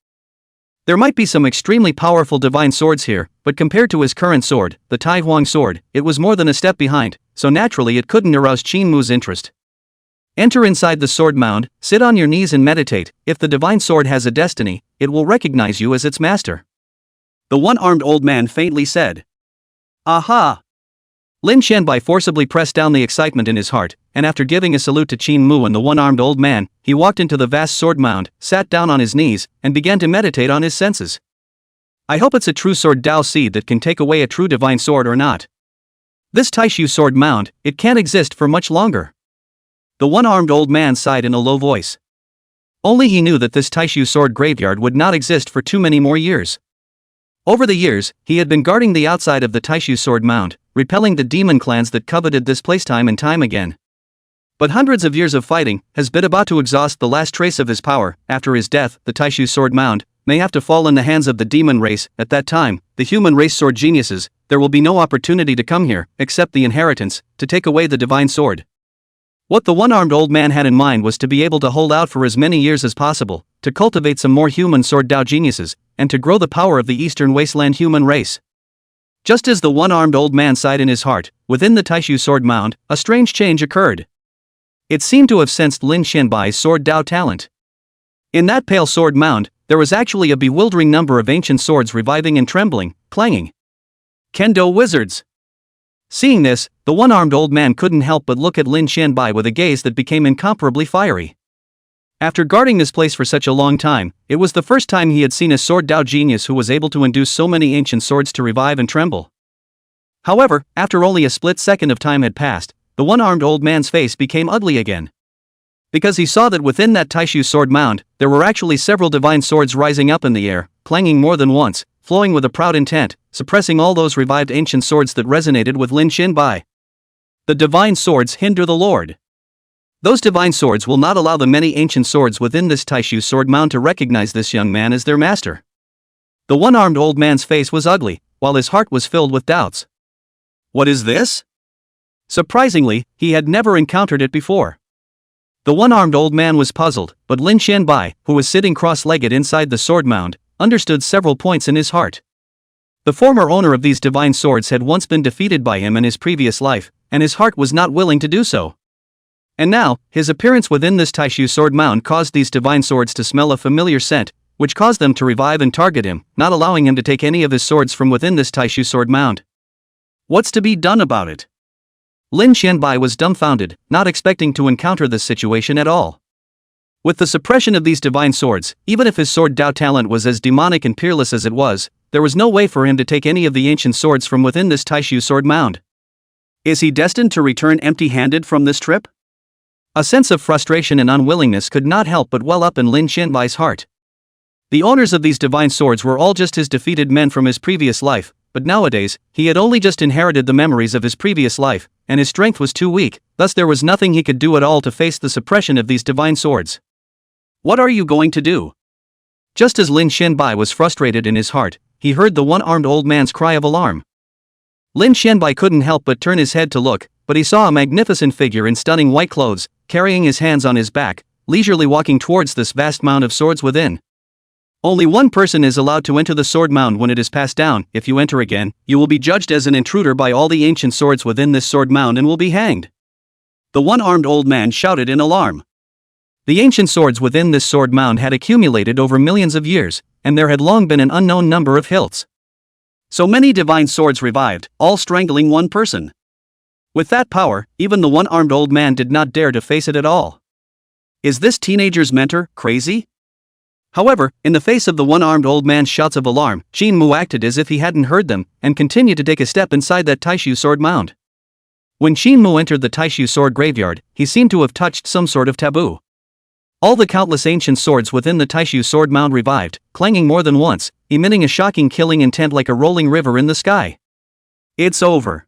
There might be some extremely powerful divine swords here, but compared to his current sword, the Taihuang sword, it was more than a step behind, so naturally it couldn't arouse Qingmu's interest. Enter inside the sword mound, sit on your knees and meditate. If the divine sword has a destiny, it will recognize you as its master. The one-armed old man faintly said. Aha! Lin Xianbai forcibly pressed down the excitement in his heart, and after giving a salute to Qingmu and the one-armed old man, he walked into the vast sword mound, sat down on his knees, and began to meditate on his senses. I hope it's a true sword Dao seed that can take away a true divine sword or not. This Taishu sword mound, it can't exist for much longer. The one-armed old man sighed in a low voice. Only he knew that this Taishu sword graveyard would not exist for too many more years. Over the years, he had been guarding the outside of the Taishu sword mound, repelling the demon clans that coveted this place time and time again. But hundreds of years of fighting has been about to exhaust the last trace of his power. After his death, the Taishu sword mound may have to fall in the hands of the demon race. At that time, the human race sword geniuses, there will be no opportunity to come here, except the inheritance, to take away the divine sword. What the one-armed old man had in mind was to be able to hold out for as many years as possible, to cultivate some more human sword Dao geniuses, and to grow the power of the Eastern Wasteland human race. Just as the one-armed old man sighed in his heart, within the Taishu sword mound, a strange change occurred. It seemed to have sensed Lin Xianbai's sword Dao talent. In that pale sword mound, there was actually a bewildering number of ancient swords reviving and trembling, clanging. Kendo wizards! Seeing this, the one-armed old man couldn't help but look at Lin Xianbai with a gaze that became incomparably fiery. After guarding this place for such a long time, it was the first time he had seen a sword Dao genius who was able to induce so many ancient swords to revive and tremble. However, after only a split second of time had passed, the one-armed old man's face became ugly again. Because he saw that within that Taishu sword mound, there were actually several divine swords rising up in the air, clanging more than once, flowing with a proud intent, suppressing all those revived ancient swords that resonated with Lin Xianbai. The divine swords hinder the Lord. Those divine swords will not allow the many ancient swords within this Taishu sword mound to recognize this young man as their master. The one-armed old man's face was ugly, while his heart was filled with doubts. What is this? Surprisingly, he had never encountered it before. The one-armed old man was puzzled, but Lin Xianbai, who was sitting cross-legged inside the sword mound, understood several points in his heart. The former owner of these divine swords had once been defeated by him in his previous life, and his heart was not willing to do so. And now, his appearance within this Taishu sword mound caused these divine swords to smell a familiar scent, which caused them to revive and target him, not allowing him to take any of his swords from within this Taishu sword mound. What's to be done about it? Lin Xianbai was dumbfounded, not expecting to encounter this situation at all. With the suppression of these divine swords, even if his sword Dao talent was as demonic and peerless as it was, there was no way for him to take any of the ancient swords from within this Taishu sword mound. Is he destined to return empty-handed from this trip? A sense of frustration and unwillingness could not help but well up in Lin Xianbai's heart. The owners of these divine swords were all just his defeated men from his previous life, but nowadays, he had only just inherited the memories of his previous life, and his strength was too weak, thus there was nothing he could do at all to face the suppression of these divine swords. What are you going to do? Just as Lin Xianbai was frustrated in his heart, he heard the one-armed old man's cry of alarm. Lin Xianbai couldn't help but turn his head to look, but he saw a magnificent figure in stunning white clothes, carrying his hands on his back, leisurely walking towards this vast mound of swords within. Only one person is allowed to enter the sword mound when it is passed down. If you enter again, you will be judged as an intruder by all the ancient swords within this sword mound and will be hanged. The one-armed old man shouted in alarm. The ancient swords within this sword mound had accumulated over millions of years, and there had long been an unknown number of hilts. So many divine swords revived, all strangling one person. With that power, even the one-armed old man did not dare to face it at all. Is this teenager's mentor crazy? However, in the face of the one-armed old man's shouts of alarm, Qingxue acted as if he hadn't heard them, and continued to take a step inside that Taishu sword mound. When Qingxue entered the Taishu sword graveyard, he seemed to have touched some sort of taboo. All the countless ancient swords within the Taishu sword mound revived, clanging more than once, emitting a shocking killing intent like a rolling river in the sky. It's over.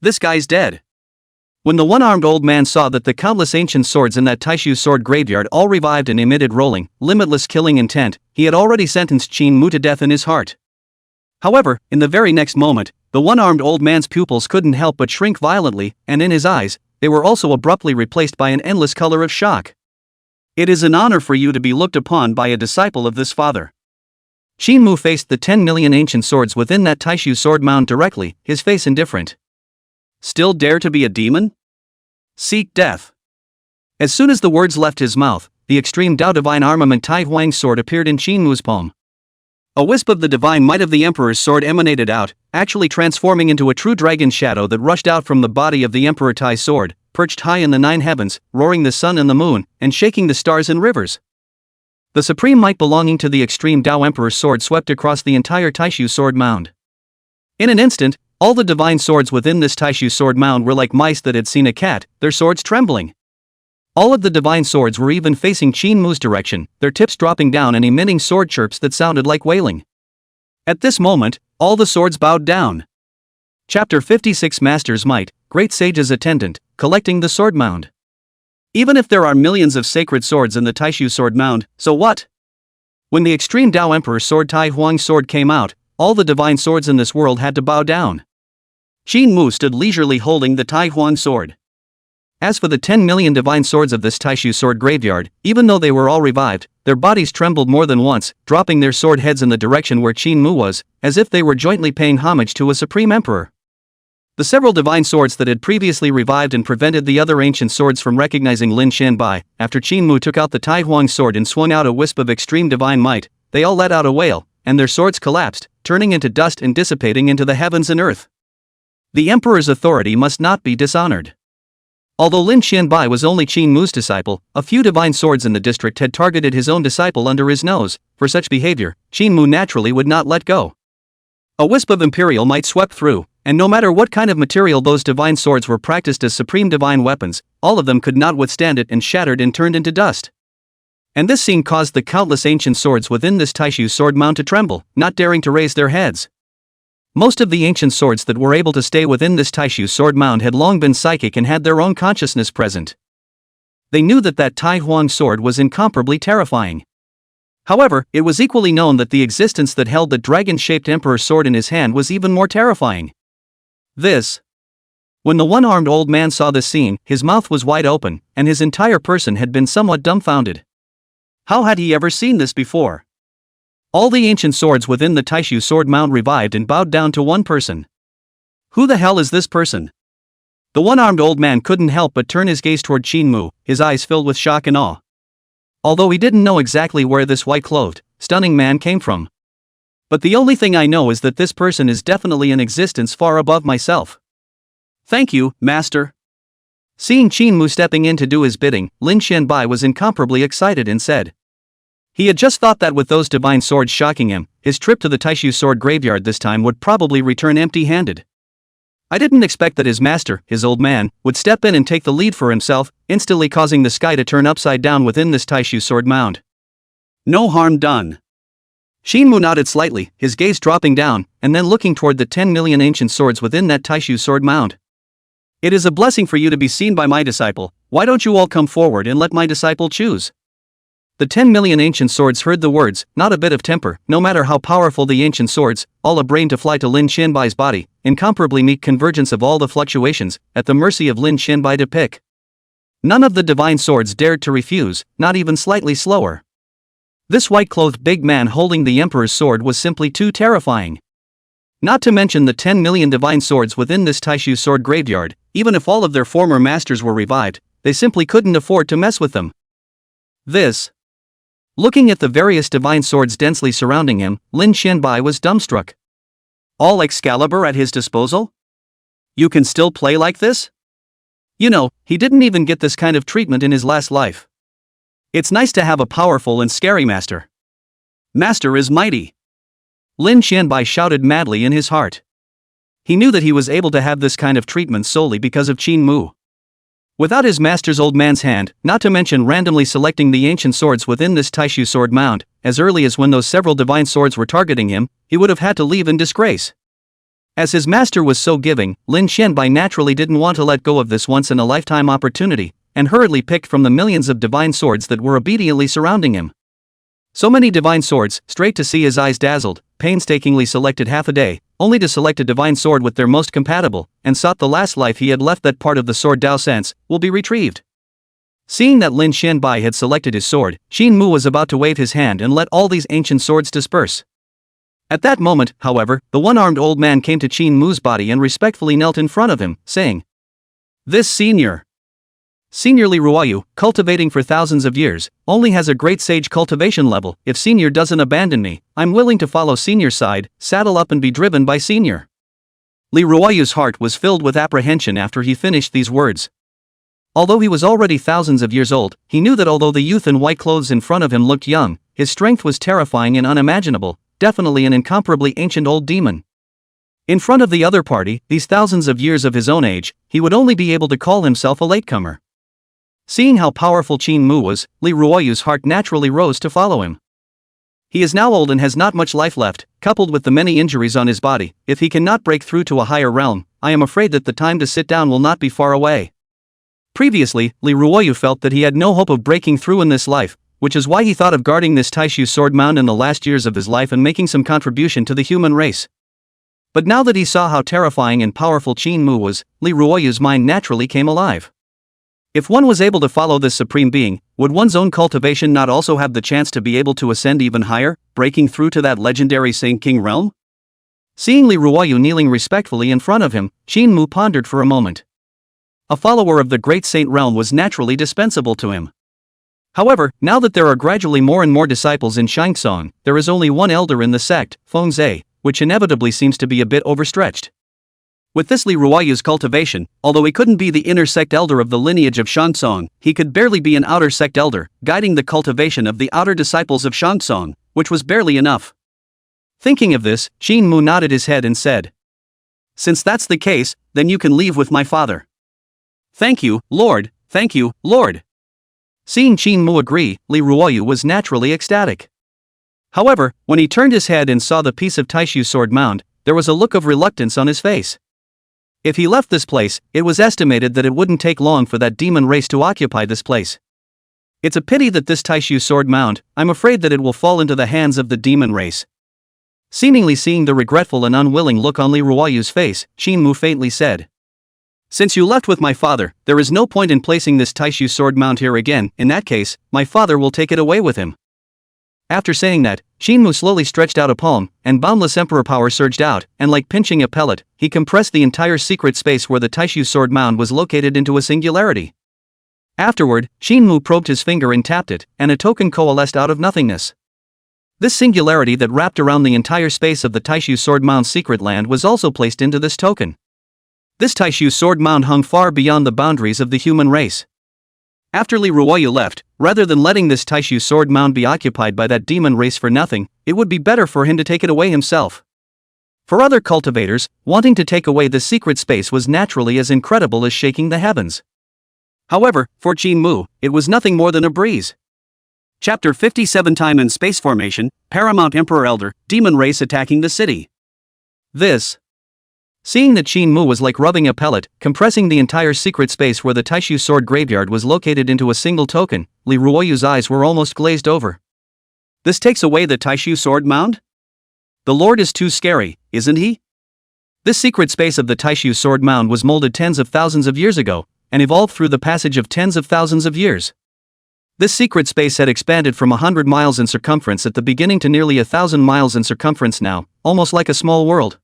This guy's dead. When the one-armed old man saw that the countless ancient swords in that Taishu sword graveyard all revived and emitted rolling, limitless killing intent, he had already sentenced Qingxue to death in his heart. However, in the very next moment, the one-armed old man's pupils couldn't help but shrink violently, and in his eyes, they were also abruptly replaced by an endless color of shock. It is an honor for you to be looked upon by a disciple of this father. Qingxue faced the 10 million ancient swords within that Taishu sword mound directly, his face indifferent. Still dare to be a demon? Seek death. As soon as the words left his mouth, the extreme Dao divine armament Taihuang sword appeared in Qingxue's palm. A wisp of the divine might of the emperor's sword emanated out, actually transforming into a true dragon shadow that rushed out from the body of the emperor Tai's sword, perched high in the 9 heavens, roaring the sun and the moon, and shaking the stars and rivers. The supreme might belonging to the extreme Dao emperor's sword swept across the entire Taishu sword mound. In an instant, all the divine swords within this Taishu sword mound were like mice that had seen a cat, their swords trembling. All of the divine swords were even facing Qingxue's direction, their tips dropping down and emitting sword chirps that sounded like wailing. At this moment, all the swords bowed down. Chapter 56 Master's Might, Great Sage's Attendant, Collecting the Sword Mound. Even if there are millions of sacred swords in the Taishu sword mound, so what? When the extreme Dao Emperor's sword Taihuang's sword came out, all the divine swords in this world had to bow down. Qingxue stood leisurely holding the Taihuang sword. As for the 10 million divine swords of this Taishu sword graveyard, even though they were all revived, their bodies trembled more than once, dropping their sword heads in the direction where Qingxue was, as if they were jointly paying homage to a supreme emperor. The several divine swords that had previously revived and prevented the other ancient swords from recognizing Lin Xianbai, after Qingxue took out the Taihuang sword and swung out a wisp of extreme divine might, they all let out a wail, and their swords collapsed, turning into dust and dissipating into the heavens and earth. The emperor's authority must not be dishonored. Although Lin Xianbai was only Qingxue's disciple, a few divine swords in the district had targeted his own disciple under his nose. For such behavior, Qingxue naturally would not let go. A wisp of imperial might swept through, and no matter what kind of material those divine swords were practiced as supreme divine weapons, all of them could not withstand it and shattered and turned into dust. And this scene caused the countless ancient swords within this Taishu sword mound to tremble, not daring to raise their heads. Most of the ancient swords that were able to stay within this Taishu sword mound had long been psychic and had their own consciousness present. They knew that Taihuang sword was incomparably terrifying. However, it was equally known that the existence that held the dragon-shaped emperor sword in his hand was even more terrifying. When the one-armed old man saw this scene, his mouth was wide open, and his entire person had been somewhat dumbfounded. How had he ever seen this before? All the ancient swords within the Taishu sword mound revived and bowed down to one person. Who the hell is this person? The one-armed old man couldn't help but turn his gaze toward Qingxue, his eyes filled with shock and awe. Although he didn't know exactly where this white-clothed, stunning man came from. But the only thing I know is that this person is definitely in existence far above myself. Thank you, master. Seeing Qingxue stepping in to do his bidding, Lin Xianbai was incomparably excited and said. He had just thought that with those divine swords shocking him, his trip to the Taishu sword graveyard this time would probably return empty-handed. I didn't expect that his master, his old man, would step in and take the lead for himself, instantly causing the sky to turn upside down within this Taishu sword mound. No harm done. Qingxue nodded slightly, his gaze dropping down, and then looking toward the 10 million ancient swords within that Taishu sword mound. It is a blessing for you to be seen by my disciple. Why don't you all come forward and let my disciple choose? The 10 million ancient swords heard the words, not a bit of temper, no matter how powerful the ancient swords, all a brain to fly to Lin Xianbai's body, incomparably meek convergence of all the fluctuations, at the mercy of Lin Xianbai to pick. None of the divine swords dared to refuse, not even slightly slower. This white-clothed big man holding the emperor's sword was simply too terrifying. Not to mention the 10 million divine swords within this Taishu sword graveyard, even if all of their former masters were revived, they simply couldn't afford to mess with them. Looking at the various divine swords densely surrounding him, Lin Xianbai was dumbstruck. All Excalibur at his disposal? You can still play like this? You know, he didn't even get this kind of treatment in his last life. It's nice to have a powerful and scary master. Master is mighty. Lin Xianbai shouted madly in his heart. He knew that he was able to have this kind of treatment solely because of Qingxue. Without his master's old man's hand, not to mention randomly selecting the ancient swords within this Taishu sword mound, as early as when those several divine swords were targeting him, he would have had to leave in disgrace. As his master was so giving, Lin Xianbai naturally didn't want to let go of this once-in-a-lifetime opportunity, and hurriedly picked from the millions of divine swords that were obediently surrounding him. So many divine swords, straight to see his eyes dazzled, painstakingly selected half a day, only to select a divine sword with their most compatible, and sought the last life he had left that part of the sword Dao sense, will be retrieved. Seeing that Lin Xianbai had selected his sword, Qingxue was about to wave his hand and let all these ancient swords disperse. At that moment, however, the one-armed old man came to Qingxue's body and respectfully knelt in front of him, saying, This Senior Li Ruoyu, cultivating for thousands of years, only has a great sage cultivation level. If Senior doesn't abandon me, I'm willing to follow Senior's side, saddle up and be driven by Senior. Li Ruoyu's heart was filled with apprehension after he finished these words. Although he was already thousands of years old, he knew that although the youth in white clothes in front of him looked young, his strength was terrifying and unimaginable, definitely an incomparably ancient old demon. In front of the other party, these thousands of years of his own age, he would only be able to call himself a latecomer. Seeing how powerful Qingxue was, Li Ruoyu's heart naturally rose to follow him. He is now old and has not much life left, coupled with the many injuries on his body. If he cannot break through to a higher realm, I am afraid that the time to sit down will not be far away. Previously, Li Ruoyu felt that he had no hope of breaking through in this life, which is why he thought of guarding this Taishu sword mound in the last years of his life and making some contribution to the human race. But now that he saw how terrifying and powerful Qingxue was, Li Ruoyu's mind naturally came alive. If one was able to follow this supreme being, would one's own cultivation not also have the chance to be able to ascend even higher, breaking through to that legendary Saint King realm? Seeing Li Ruoyu kneeling respectfully in front of him, Qingxue pondered for a moment. A follower of the great saint realm was naturally dispensable to him. However, now that there are gradually more and more disciples in Qingxue, there is only one elder in the sect, Fengzhe, which inevitably seems to be a bit overstretched. With this Li Ruoyu's cultivation, although he couldn't be the inner sect elder of the lineage of Shangtsong, he could barely be an outer sect elder, guiding the cultivation of the outer disciples of Shangtsong, which was barely enough. Thinking of this, Qingxue nodded his head and said, "Since that's the case, then you can leave with my father." "Thank you, Lord, thank you, Lord." Seeing Qingxue agree, Li Ruoyu was naturally ecstatic. However, when he turned his head and saw the piece of Taishu sword mound, there was a look of reluctance on his face. If he left this place, it was estimated that it wouldn't take long for that demon race to occupy this place. It's a pity that this Taishu sword mound, I'm afraid that it will fall into the hands of the demon race. Seemingly seeing the regretful and unwilling look on Li Ruoyu's face, Qingxue faintly said, "Since you left with my father, there is no point in placing this Taishu sword mound here again. In that case, my father will take it away with him." After saying that, Qingxue slowly stretched out a palm, and boundless emperor power surged out, and like pinching a pellet, he compressed the entire secret space where the Taishu sword mound was located into a singularity. Afterward, Qingxue probed his finger and tapped it, and a token coalesced out of nothingness. This singularity that wrapped around the entire space of the Taishu sword mound's secret land was also placed into this token. This Taishu sword mound hung far beyond the boundaries of the human race. After Li Ruoyu left, rather than letting this Taishu sword mound be occupied by that demon race for nothing, it would be better for him to take it away himself. For other cultivators, wanting to take away this secret space was naturally as incredible as shaking the heavens. However, for Qingxue, it was nothing more than a breeze. Chapter 57 Time and Space Formation, Paramount Emperor Elder, Demon Race attacking the city. Seeing that Qingxue was like rubbing a pellet, compressing the entire secret space where the Taishu sword graveyard was located into a single token, Li Ruoyu's eyes were almost glazed over. This takes away the Taishu sword mound? The Lord is too scary, isn't he? This secret space of the Taishu sword mound was molded tens of thousands of years ago, and evolved through the passage of tens of thousands of years. This secret space had expanded from 100 miles in circumference at the beginning to nearly 1,000 miles in circumference now, almost like a small world.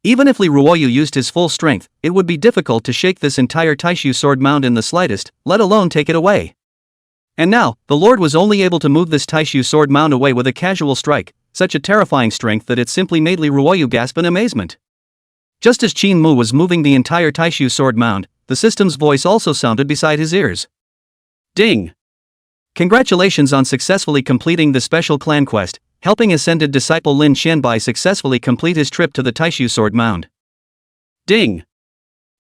Even if Li Ruoyu used his full strength, it would be difficult to shake this entire Taishu sword mound in the slightest, let alone take it away. And now, the Lord was only able to move this Taishu sword mound away with a casual strike, such a terrifying strength that it simply made Li Ruoyu gasp in amazement. Just as Qingxue was moving the entire Taishu sword mound, the system's voice also sounded beside his ears. Ding! Congratulations on successfully completing the special clan quest, helping ascended disciple Lin Xianbai successfully complete his trip to the Taishu sword mound. Ding!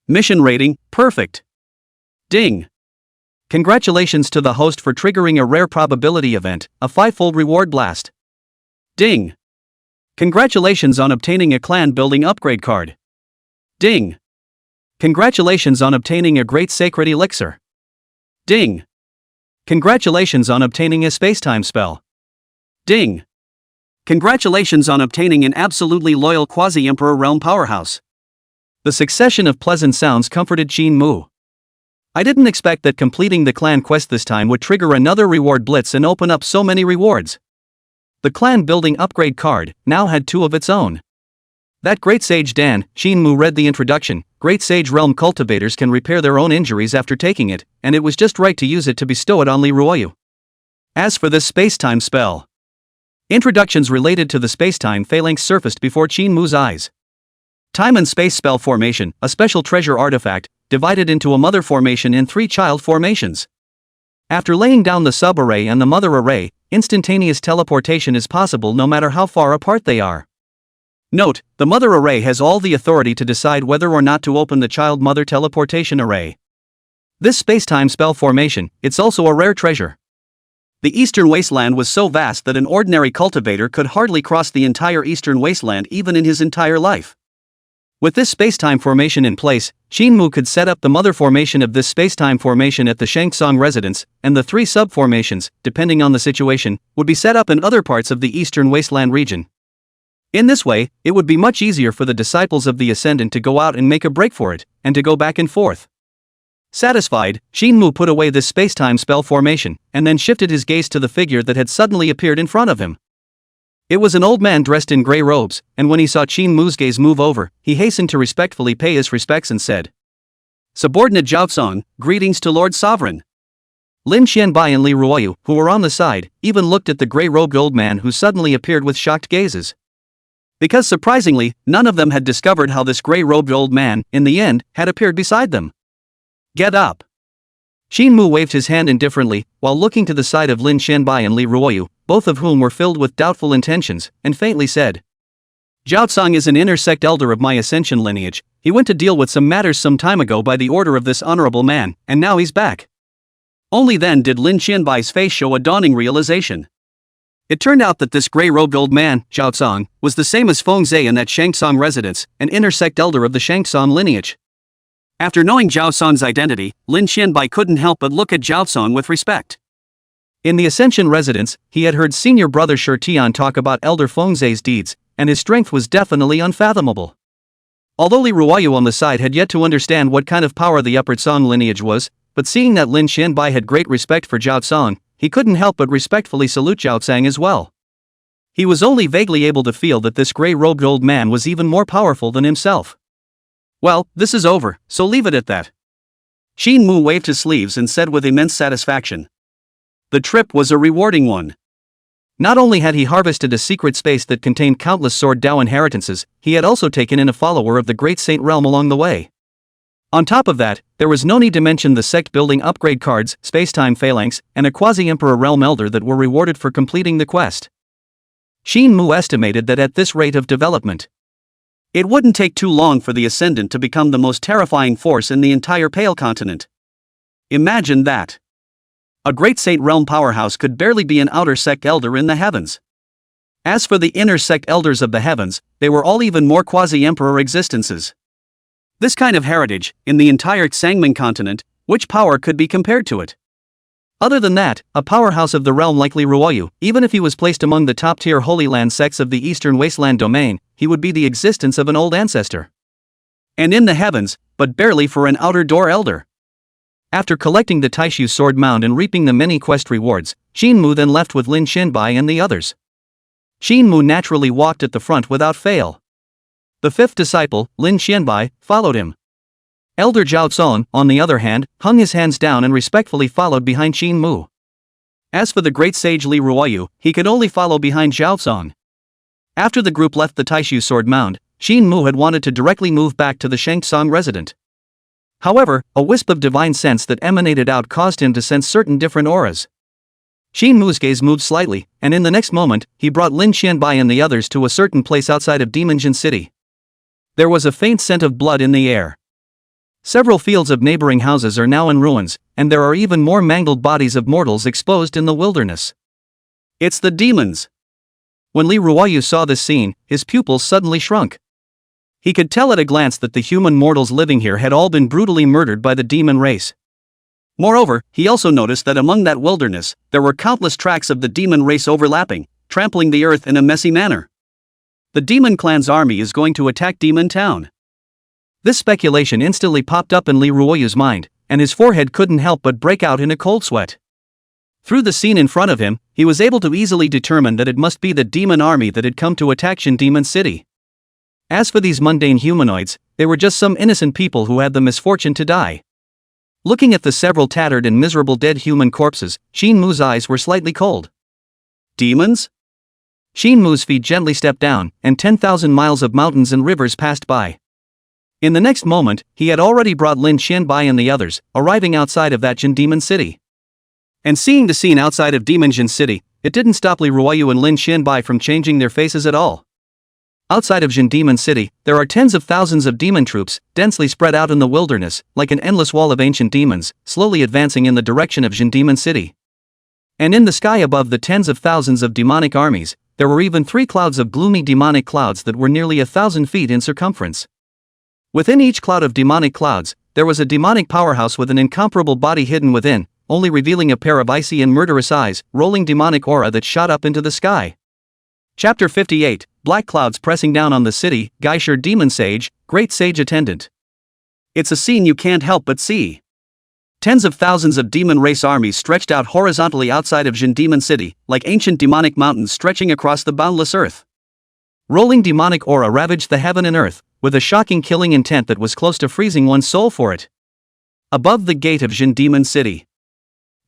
Mission rating, perfect. Ding! Congratulations to the host for triggering a rare probability event, a 5-fold reward blast. Ding! Congratulations on obtaining a clan building upgrade card. Ding! Congratulations on obtaining a great sacred elixir. Ding! Congratulations on obtaining a spacetime spell. Ding! Congratulations on obtaining an absolutely loyal quasi-emperor realm powerhouse. The succession of pleasant sounds comforted Qingxue. I didn't expect that completing the clan quest this time would trigger another reward blitz and open up so many rewards. The clan building upgrade card now had 2 of its own. That Great Sage Dan, Qingxue read the introduction. Great Sage realm cultivators can repair their own injuries after taking it, and it was just right to use it to bestow it on Li Ruoyu. As for this spacetime spell, introductions related to the spacetime phalanx surfaced before Qingxue's eyes. Time and space spell formation, a special treasure artifact, divided into a mother formation and 3 child formations. After laying down the sub-array and the mother array, instantaneous teleportation is possible no matter how far apart they are. Note, the mother array has all the authority to decide whether or not to open the child-mother teleportation array. This spacetime spell formation, it's also a rare treasure. The Eastern Wasteland was so vast that an ordinary cultivator could hardly cross the entire Eastern Wasteland even in his entire life. With this spacetime formation in place, Qingxue could set up the mother formation of this spacetime formation at the Shangtsong residence, and the 3 sub-formations, depending on the situation, would be set up in other parts of the Eastern Wasteland region. In this way, it would be much easier for the disciples of the Ascendant to go out and make a break for it, and to go back and forth. Satisfied, Qingxue put away this space-time spell formation, and then shifted his gaze to the figure that had suddenly appeared in front of him. It was an old man dressed in grey robes, and when he saw Qingxue's gaze move over, he hastened to respectfully pay his respects and said, "Subordinate Zhaozong, greetings to Lord Sovereign." Lin Xianbai and Li Ruoyu, who were on the side, even looked at the grey-robed old man who suddenly appeared with shocked gazes. Because surprisingly, none of them had discovered how this grey-robed old man, in the end, had appeared beside them. "Get up!" Qingxue waved his hand indifferently, while looking to the side of Lin Xianbai and Li Ruoyu, both of whom were filled with doubtful intentions, and faintly said, "Zhaozong is an inner sect elder of my ascension lineage. He went to deal with some matters some time ago by the order of this honorable man, and now he's back." Only then did Lin Xianbai's face show a dawning realization. It turned out that this grey-robed old man, Zhaozong, was the same as Feng Zhe in that Shangtsong residence, an inner sect elder of the Shangtsong lineage. After knowing Zhaozong's identity, Lin Xianbai couldn't help but look at Zhaozong with respect. In the Ascension residence, he had heard senior brother Shi Tian talk about Elder Feng Zhe's deeds, and his strength was definitely unfathomable. Although Li Ruoyu on the side had yet to understand what kind of power the Upper Song lineage was, but seeing that Lin Xianbai had great respect for Zhaozong, he couldn't help but respectfully salute Zhaozong as well. He was only vaguely able to feel that this grey-robed old man was even more powerful than himself. "Well, this is over, so leave it at that." Qingxue waved his sleeves and said with immense satisfaction. The trip was a rewarding one. Not only had he harvested a secret space that contained countless sword Dao inheritances, he had also taken in a follower of the Great Saint Realm along the way. On top of that, there was no need to mention the sect building upgrade cards, space-time phalanx, and a quasi-emperor realm elder that were rewarded for completing the quest. Qingxue estimated that at this rate of development, it wouldn't take too long for the Ascendant to become the most terrifying force in the entire Pale Continent. Imagine that. A Great Saint Realm powerhouse could barely be an outer sect elder in the heavens. As for the inner sect elders of the heavens, they were all even more quasi-emperor existences. This kind of heritage, in the entire Xiangming continent, which power could be compared to it? Other than that, a powerhouse of the realm like Li Ruoyu, even if he was placed among the top-tier Holy Land sects of the Eastern Wasteland domain, he would be the existence of an old ancestor. And in the heavens, but barely for an outer door elder. After collecting the Taishu sword mound and reaping the many quest rewards, Qingxue then left with Lin Xianbai and the others. Qingxue naturally walked at the front without fail. The fifth disciple, Lin Xianbai, followed him. Elder Zhaozong, on the other hand, hung his hands down and respectfully followed behind Qingxue. As for the great sage Li Ruoyu, he could only follow behind Zhaozong. After the group left the Taishu sword mound, Qingxue had wanted to directly move back to the Shangtsong resident. However, a wisp of divine sense that emanated out caused him to sense certain different auras. Qingxue's gaze moved slightly, and in the next moment, he brought Lin Xianbai and the others to a certain place outside of Demonjin City. There was a faint scent of blood in the air. Several fields of neighboring houses are now in ruins, and there are even more mangled bodies of mortals exposed in the wilderness. It's the demons. When Li Ruoyu saw this scene, his pupils suddenly shrunk. He could tell at a glance that the human mortals living here had all been brutally murdered by the demon race. Moreover, he also noticed that among that wilderness, there were countless tracks of the demon race overlapping, trampling the earth in a messy manner. The demon clan's army is going to attack Demon Town. This speculation instantly popped up in Li Ruoyu's mind, and his forehead couldn't help but break out in a cold sweat. Through the scene in front of him, he was able to easily determine that it must be the demon army that had come to attack Shin Demon City. As for these mundane humanoids, they were just some innocent people who had the misfortune to die. Looking at the several tattered and miserable dead human corpses, Qingxue's eyes were slightly cold. Demons? Qingxue's feet gently stepped down, and 10,000 miles of mountains and rivers passed by. In the next moment, he had already brought Lin Xianbai and the others, arriving outside of that Jin Demon City. And seeing the scene outside of Demonjin City, it didn't stop Li Ruoyu and Lin Xianbai from changing their faces at all. Outside of Jin Demon City, there are tens of thousands of demon troops, densely spread out in the wilderness, like an endless wall of ancient demons, slowly advancing in the direction of Jin Demon City. And in the sky above the tens of thousands of demonic armies, there were even 3 clouds of gloomy demonic clouds that were nearly 1,000 feet in circumference. Within each cloud of demonic clouds, there was a demonic powerhouse with an incomparable body hidden within, only revealing a pair of icy and murderous eyes, rolling demonic aura that shot up into the sky. Chapter 58, Black Clouds Pressing Down on the City, Geisher Demon Sage, Great Sage Attendant. It's a scene you can't help but see. Tens of thousands of demon race armies stretched out horizontally outside of Jin Demon City, like ancient demonic mountains stretching across the boundless earth. Rolling demonic aura ravaged the heaven and earth, with a shocking killing intent that was close to freezing one's soul for it. Above the gate of Jin Demon City,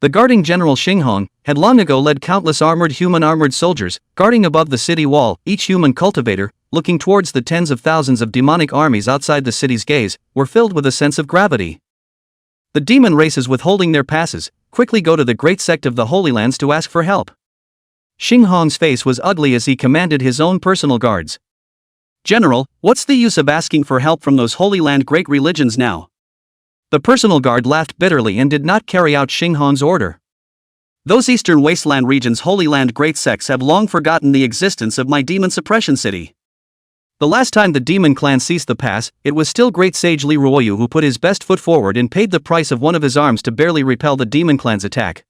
the guarding general Qingxue had long ago led countless armored soldiers, guarding above the city wall. Each human cultivator, looking towards the tens of thousands of demonic armies outside the city's gaze, were filled with a sense of gravity. The demon races withholding their passes quickly go to the great sect of the Holy Lands to ask for help. Qingxue's face was ugly as he commanded his own personal guards. "General, what's the use of asking for help from those Holy Land great religions now?" The personal guard laughed bitterly and did not carry out Qingxue's order. "Those eastern wasteland regions' Holy Land great sects have long forgotten the existence of my demon suppression city. The last time the demon clan ceased the pass, it was still great sage Li Ruoyu who put his best foot forward and paid the price of one of his arms to barely repel the demon clan's attack.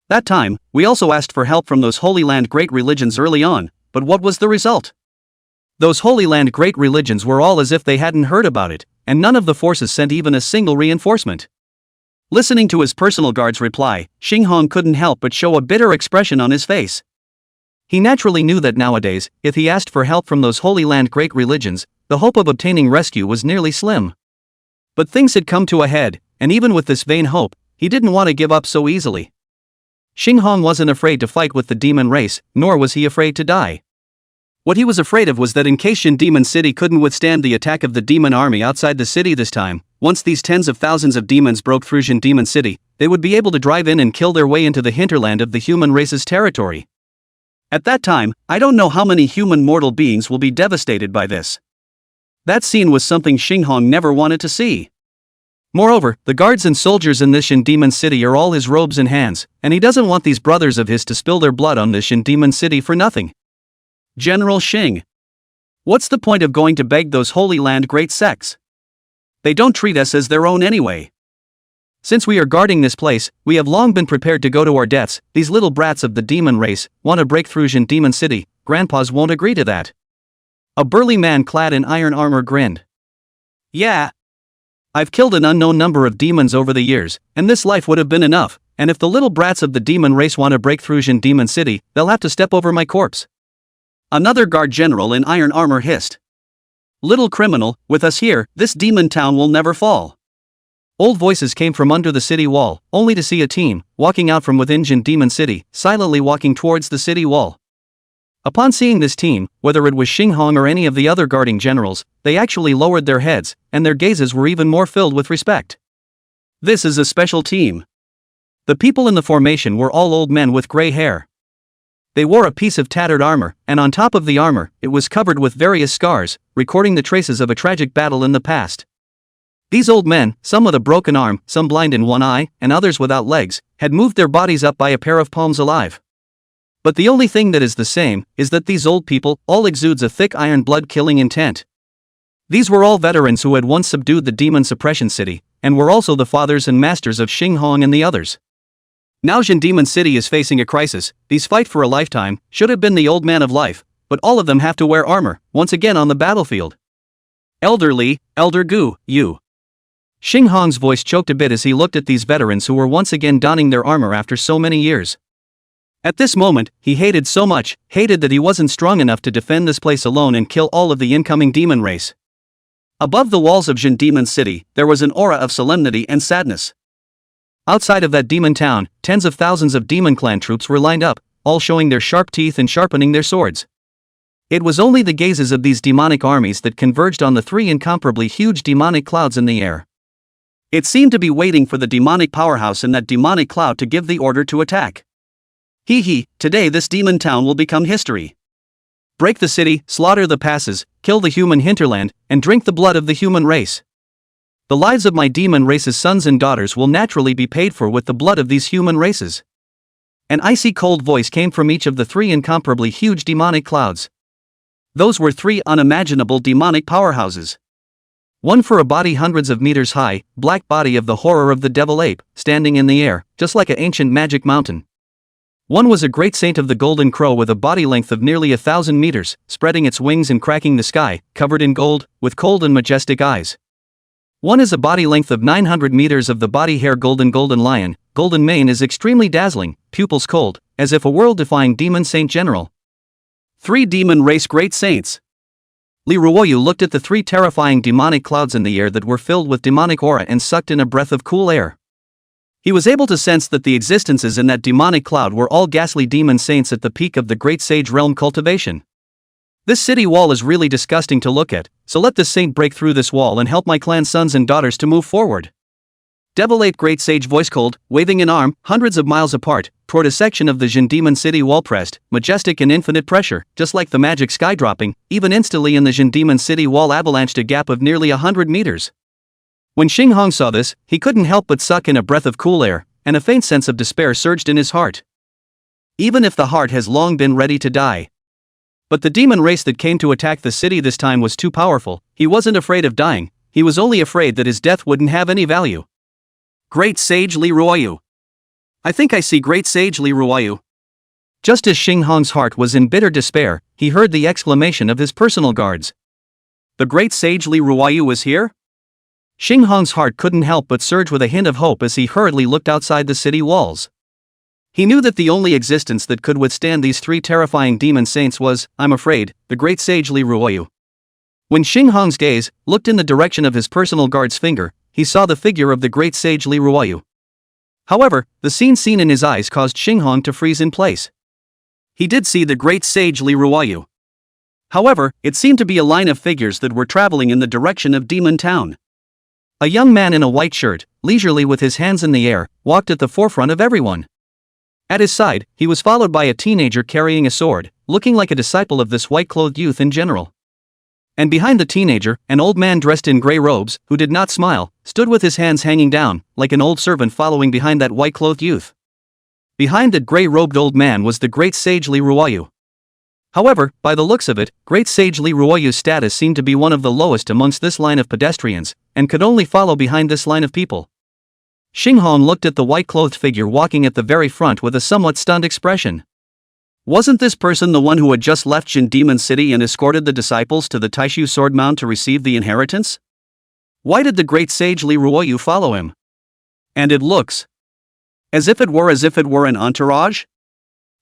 That time, we also asked for help from those Holy Land great religions early on, but what was the result? Those Holy Land great religions were all as if they hadn't heard about it, and none of the forces sent even a single reinforcement." Listening to his personal guard's reply, Qingxue couldn't help but show a bitter expression on his face. He naturally knew that nowadays, if he asked for help from those Holy Land great religions, the hope of obtaining rescue was nearly slim. But things had come to a head, and even with this vain hope, he didn't want to give up so easily. Qingxue wasn't afraid to fight with the demon race, nor was he afraid to die. What he was afraid of was that in case Jin Demon City couldn't withstand the attack of the demon army outside the city this time, once these tens of thousands of demons broke through Jin Demon City, they would be able to drive in and kill their way into the hinterland of the human race's territory. At that time, I don't know how many human mortal beings will be devastated by this. That scene was something Qingxue never wanted to see. Moreover, the guards and soldiers in this Jin Demon City are all his robes and hands, and he doesn't want these brothers of his to spill their blood on this Jin Demon City for nothing. "General Qing, what's the point of going to beg those Holy Land great sects? They don't treat us as their own anyway. Since we are guarding this place, we have long been prepared to go to our deaths. These little brats of the demon race want to break through Jin Demon City. Grandpas won't agree to that." A burly man clad in iron armor grinned. "Yeah. I've killed an unknown number of demons over the years, and this life would have been enough, and if the little brats of the demon race want to break through Jin Demon City, they'll have to step over my corpse." Another guard general in iron armor hissed. "Little criminal, with us here, this demon town will never fall." Old voices came from under the city wall, only to see a team, walking out from within Jin Demon City, silently walking towards the city wall. Upon seeing this team, whether it was Qingxue or any of the other guarding generals, they actually lowered their heads, and their gazes were even more filled with respect. "This is a special team." The people in the formation were all old men with gray hair. They wore a piece of tattered armor, and on top of the armor, it was covered with various scars, recording the traces of a tragic battle in the past. These old men, some with a broken arm, some blind in one eye, and others without legs, had moved their bodies up by a pair of palms alive. But the only thing that is the same, is that these old people, all exudes a thick iron blood-killing intent. These were all veterans who had once subdued the demon suppression city, and were also the fathers and masters of Qingxue and the others. Now Jin Demon City is facing a crisis. These fight for a lifetime, should have been the old man of life, but all of them have to wear armor, once again on the battlefield. "Elder Li, Elder Gu, you." Qingxue's voice choked a bit as he looked at these veterans who were once again donning their armor after so many years. At this moment, he hated so much, hated that he wasn't strong enough to defend this place alone and kill all of the incoming demon race. Above the walls of Jin Demon City, there was an aura of solemnity and sadness. Outside of that demon town, tens of thousands of demon clan troops were lined up, all showing their sharp teeth and sharpening their swords. It was only the gazes of these demonic armies that converged on the three incomparably huge demonic clouds in the air. It seemed to be waiting for the demonic powerhouse in that demonic cloud to give the order to attack. Today this demon town will become history. Break the city, slaughter the passes, kill the human hinterland, and drink the blood of the human race. The lives of my demon race's sons and daughters will naturally be paid for with the blood of these human races. An icy cold voice came from each of the three incomparably huge demonic clouds. Those were three unimaginable demonic powerhouses. One for a body hundreds of meters high, black body of the horror of the devil ape, standing in the air, just like an ancient magic mountain. One was a great saint of the golden crow with a body length of nearly 1,000 meters, spreading its wings and cracking the sky, covered in gold, with cold and majestic eyes. One is a body length of 900 meters of the body hair golden lion, golden mane is extremely dazzling, pupils cold, as if a world-defying demon saint general. 3 demon race great saints. Li Ruoyu looked at the 3 terrifying demonic clouds in the air that were filled with demonic aura and sucked in a breath of cool air. He was able to sense that the existences in that demonic cloud were all ghastly demon saints at the peak of the great sage realm cultivation. This city wall is really disgusting to look at, so let this saint break through this wall and help my clan's sons and daughters to move forward. Devil 8 great sage voice cold, waving an arm, hundreds of miles apart, toward a section of the Jin demon city wall pressed, majestic and infinite pressure, just like the magic sky dropping, even instantly in the Jin demon city wall avalanched a gap of nearly 100 meters. When Qingxue saw this, he couldn't help but suck in a breath of cool air, and a faint sense of despair surged in his heart. Even if the heart has long been ready to die. But the demon race that came to attack the city this time was too powerful. He wasn't afraid of dying, he was only afraid that his death wouldn't have any value. Great Sage Li Ruoyu. I think I see Great Sage Li Ruoyu. Just as Qingxue's heart was in bitter despair, he heard the exclamation of his personal guards. The Great Sage Li Ruoyu was here? Qingxue's heart couldn't help but surge with a hint of hope as he hurriedly looked outside the city walls. He knew that the only existence that could withstand these 3 terrifying demon saints was, I'm afraid, the Great Sage Li Ruoyu. When Qingxue's gaze looked in the direction of his personal guard's finger, he saw the figure of the Great Sage Li Ruoyu. However, the scene seen in his eyes caused Qingxue to freeze in place. He did see the Great Sage Li Ruoyu. However, it seemed to be a line of figures that were traveling in the direction of Demon Town. A young man in a white shirt, leisurely with his hands in the air, walked at the forefront of everyone. At his side, he was followed by a teenager carrying a sword, looking like a disciple of this white-clothed youth in general. And behind the teenager, an old man dressed in gray robes, who did not smile, stood with his hands hanging down, like an old servant following behind that white-clothed youth. Behind that gray-robed old man was the Great Sage Li Ruoyu. However, by the looks of it, Great Sage Li Ruoyu's status seemed to be one of the lowest amongst this line of pedestrians, and could only follow behind this line of people. Qingxue looked at the white-clothed figure walking at the very front with a somewhat stunned expression. Wasn't this person the one who had just left Jin Demon City and escorted the disciples to the Taishu Sword Mound to receive the inheritance? Why did the Great Sage Li Ruoyu follow him? And it looks as if it were an entourage?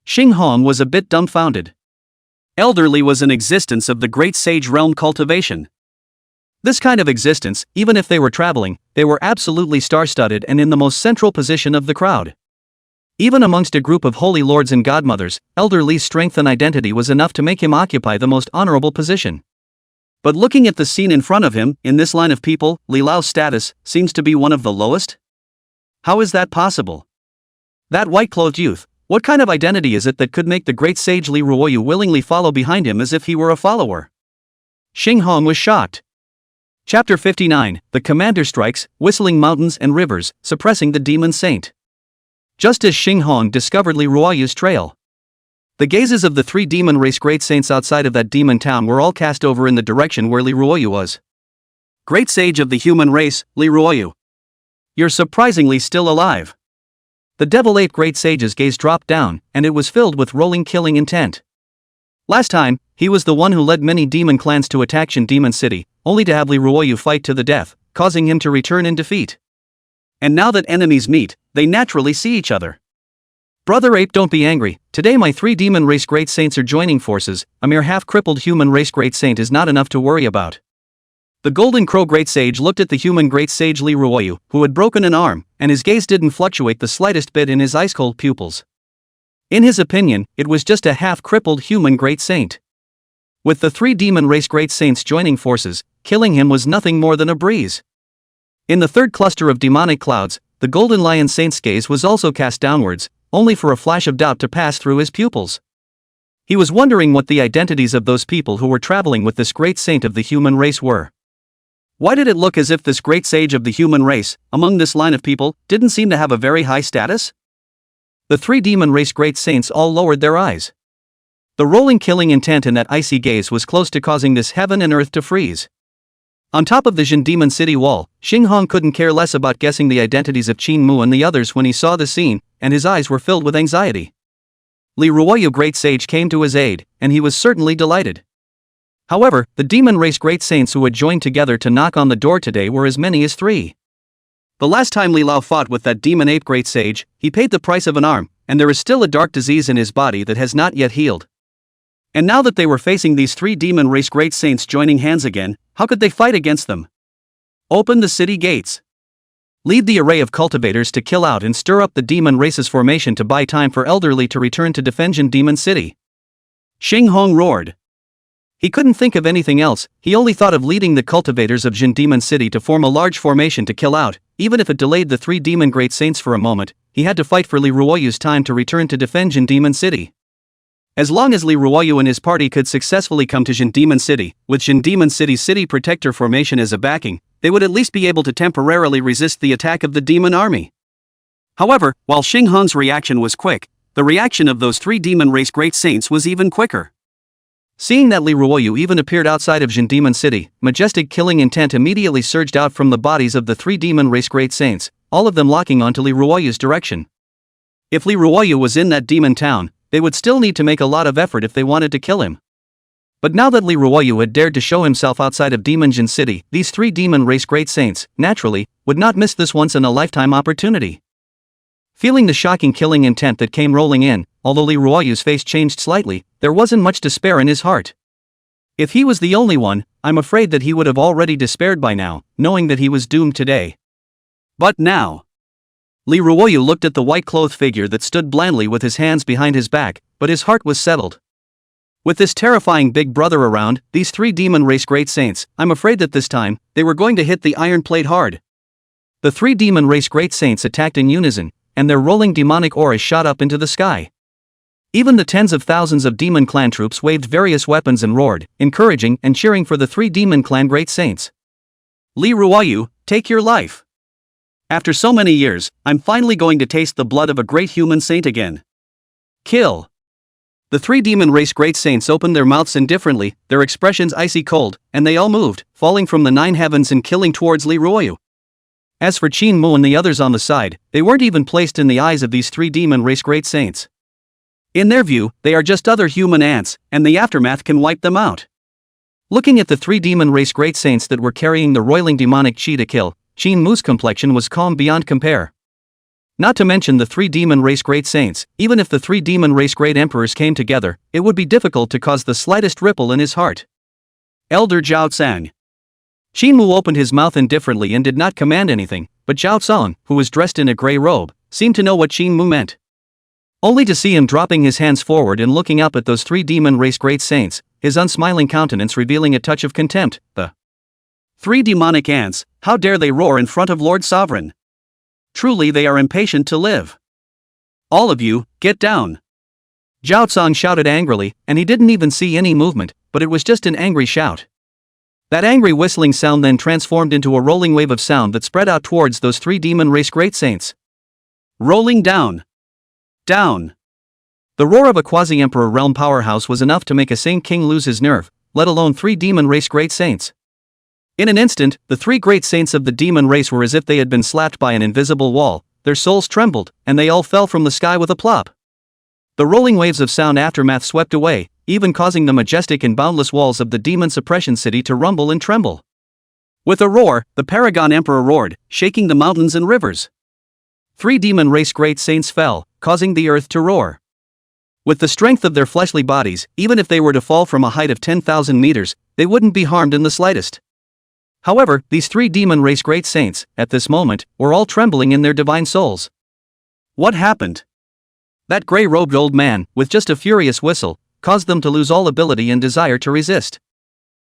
Qingxue was a bit dumbfounded. Elderly was an existence of the Great Sage Realm cultivation. This kind of existence, even if they were traveling, they were absolutely star-studded and in the most central position of the crowd. Even amongst a group of holy lords and godmothers, Elder Li's strength and identity was enough to make him occupy the most honorable position. But looking at the scene in front of him, in this line of people, Li Lao's status seems to be one of the lowest? How is that possible? That white-clothed youth, what kind of identity is it that could make the Great Sage Li Ruoyu willingly follow behind him as if he were a follower? Qingxue was shocked. Chapter 59, The Commander Strikes, Whistling Mountains and Rivers, Suppressing the Demon Saint. Just as Qingxue discovered Li Ruoyu's trail, the gazes of the 3 demon race great saints outside of that demon town were all cast over in the direction where Li Ruoyu was. Great Sage of the human race, Li Ruoyu. You're surprisingly still alive. The Devil 8 great sage's gaze dropped down, and it was filled with rolling killing intent. Last time, he was the one who led many demon clans to attack Jin Demon City, only to have Li Ruoyu fight to the death, causing him to return in defeat. And now that enemies meet, they naturally see each other. Brother Ape, don't be angry. Today my 3 demon race great saints are joining forces. A mere half-crippled human race great saint is not enough to worry about. The Golden Crow Great Sage looked at the human Great Sage Li Ruoyu, who had broken an arm, and his gaze didn't fluctuate the slightest bit in his ice-cold pupils. In his opinion, it was just a half-crippled human Great Saint. With the 3 demon race Great Saints joining forces, killing him was nothing more than a breeze. In the third cluster of demonic clouds, the Golden Lion Saint's gaze was also cast downwards, only for a flash of doubt to pass through his pupils. He was wondering what the identities of those people who were traveling with this Great Saint of the human race were. Why did it look as if this Great Sage of the human race, among this line of people, didn't seem to have a very high status? The 3 demon race Great Saints all lowered their eyes. The rolling killing intent in that icy gaze was close to causing this heaven and earth to freeze. On top of the Jin Demon City wall, Qingxue couldn't care less about guessing the identities of Qin Mu and the others when he saw the scene, and his eyes were filled with anxiety. Li Ruoyu Great Sage came to his aid, and he was certainly delighted. However, the demon race great saints who had joined together to knock on the door today were as many as 3. The last time Li Lao fought with that demon ape great sage, he paid the price of an arm, and there is still a dark disease in his body that has not yet healed. And now that they were facing these 3 demon race great saints joining hands again, how could they fight against them? Open the city gates. Lead the array of cultivators to kill out and stir up the demon race's formation to buy time for elderly to return to defend Jin Demon City. Qingxue roared. He couldn't think of anything else, he only thought of leading the cultivators of Jin Demon City to form a large formation to kill out, even if it delayed the 3 demon great saints for a moment. He had to fight for Li Ruoyu's time to return to defend Jin Demon City. As long as Li Ruoyu and his party could successfully come to Jin Demon City, with Jin Demon City's city protector formation as a backing, they would at least be able to temporarily resist the attack of the demon army. However, while Qingxue's reaction was quick, the reaction of those 3 demon race great saints was even quicker. Seeing that Li Ruoyu even appeared outside of Jin Demon City, majestic killing intent immediately surged out from the bodies of the 3 demon race great saints, all of them locking onto Li Ruoyu's direction. If Li Ruoyu was in that demon town, they would still need to make a lot of effort if they wanted to kill him. But now that Li Ruoyu had dared to show himself outside of Demon Jin City, these 3 demon race great saints, naturally, would not miss this once-in-a-lifetime opportunity. Feeling the shocking killing intent that came rolling in, although Li Ruoyu's face changed slightly, there wasn't much despair in his heart. If he was the only one, I'm afraid that he would have already despaired by now, knowing that he was doomed today. But now, Li Ruoyu looked at the white-clothed figure that stood blandly with his hands behind his back, but his heart was settled. With this terrifying big brother around, these 3 demon race great saints, I'm afraid that this time, they were going to hit the iron plate hard. The 3 demon race great saints attacked in unison, and their rolling demonic auras shot up into the sky. Even the tens of thousands of demon clan troops waved various weapons and roared, encouraging and cheering for the 3 demon clan great saints. Li Ruoyu, take your life. After so many years, I'm finally going to taste the blood of a great human saint again. Kill. The 3 demon race great saints opened their mouths indifferently, their expressions icy cold, and they all moved, falling from the 9 heavens and killing towards Li Ruoyu. As for Qingxue and the others on the side, they weren't even placed in the eyes of these 3 demon race great saints. In their view, they are just other human ants, and the aftermath can wipe them out. Looking at the 3 demon race great saints that were carrying the roiling demonic chi to kill, Qingxue's complexion was calm beyond compare. Not to mention the 3 demon race great saints, even if the 3 demon race great emperors came together, it would be difficult to cause the slightest ripple in his heart. Elder Zhao Tsang. Qingxue opened his mouth indifferently and did not command anything, but Zhao Tsang, who was dressed in a gray robe, seemed to know what Qingxue meant. Only to see him dropping his hands forward and looking up at those 3 demon race great saints, his unsmiling countenance revealing a touch of contempt. The 3 demonic ants, how dare they roar in front of Lord Sovereign? Truly they are impatient to live. All of you, get down. Zhao Tsang shouted angrily, and he didn't even see any movement, but it was just an angry shout. That angry whistling sound then transformed into a rolling wave of sound that spread out towards those 3 demon race great saints. Rolling down. Down. The roar of a quasi-emperor realm powerhouse was enough to make a Saint King lose his nerve, let alone 3 demon race great saints. In an instant, the 3 great saints of the demon race were as if they had been slapped by an invisible wall, their souls trembled, and they all fell from the sky with a plop. The rolling waves of sound aftermath swept away, even causing the majestic and boundless walls of the demon suppression city to rumble and tremble. With a roar, the Paragon Emperor roared, shaking the mountains and rivers. 3 demon race great saints fell, causing the earth to roar. With the strength of their fleshly bodies, even if they were to fall from a height of 10,000 meters, they wouldn't be harmed in the slightest. However, these 3 demon race great saints, at this moment, were all trembling in their divine souls. What happened? That gray-robed old man, with just a furious whistle, caused them to lose all ability and desire to resist.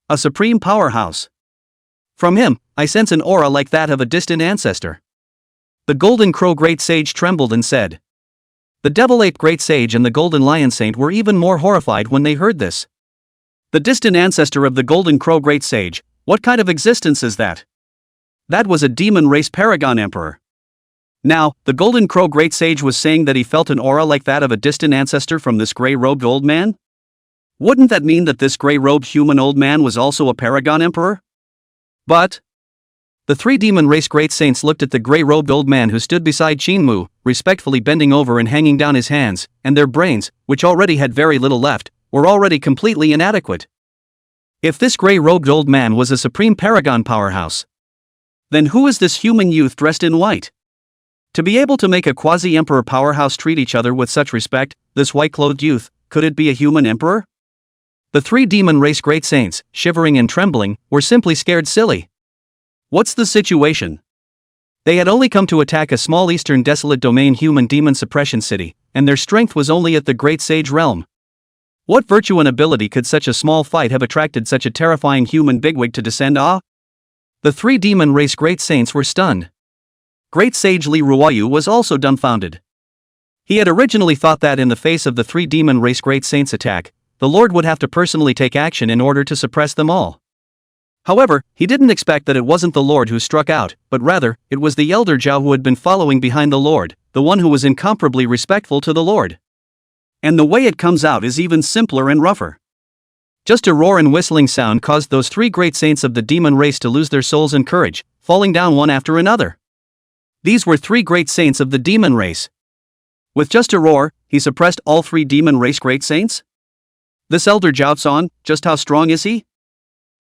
A supreme powerhouse. From him, I sense an aura like that of a distant ancestor. The Golden Crow Great Sage trembled and said. The Devil Ape Great Sage and the Golden Lion Saint were even more horrified when they heard this. The distant ancestor of the Golden Crow Great Sage, what kind of existence is that? That was a demon race Paragon Emperor. Now, the Golden Crow Great Sage was saying that he felt an aura like that of a distant ancestor from this gray-robed old man? Wouldn't that mean that this gray-robed human old man was also a Paragon Emperor? But the 3 demon race great saints looked at the gray-robed old man who stood beside Qingxue, respectfully bending over and hanging down his hands, and their brains, which already had very little left, were already completely inadequate. If this gray-robed old man was a supreme paragon powerhouse, then who is this human youth dressed in white? To be able to make a quasi-emperor powerhouse treat each other with such respect, this white-clothed youth, could it be a human emperor? The three demon race great saints, shivering and trembling, were simply scared silly. What's the situation? They had only come to attack a small eastern desolate domain human demon suppression city, and their strength was only at the great sage realm. What virtue and ability could such a small fight have attracted such a terrifying human bigwig to descend? The three demon race great saints were stunned. Great sage Li Ruoyu was also dumbfounded. He had originally thought that in the face of the three demon race great saints attack, the Lord would have to personally take action in order to suppress them all. However, he didn't expect that it wasn't the Lord who struck out, but rather, it was the elder Zhao who had been following behind the Lord, the one who was incomparably respectful to the Lord. And the way it comes out is even simpler and rougher. Just a roar and whistling sound caused those three great saints of the demon race to lose their souls and courage, falling down one after another. These were three great saints of the demon race. With just a roar, he suppressed all three demon race great saints? This elder Zhao Zong, just how strong is he?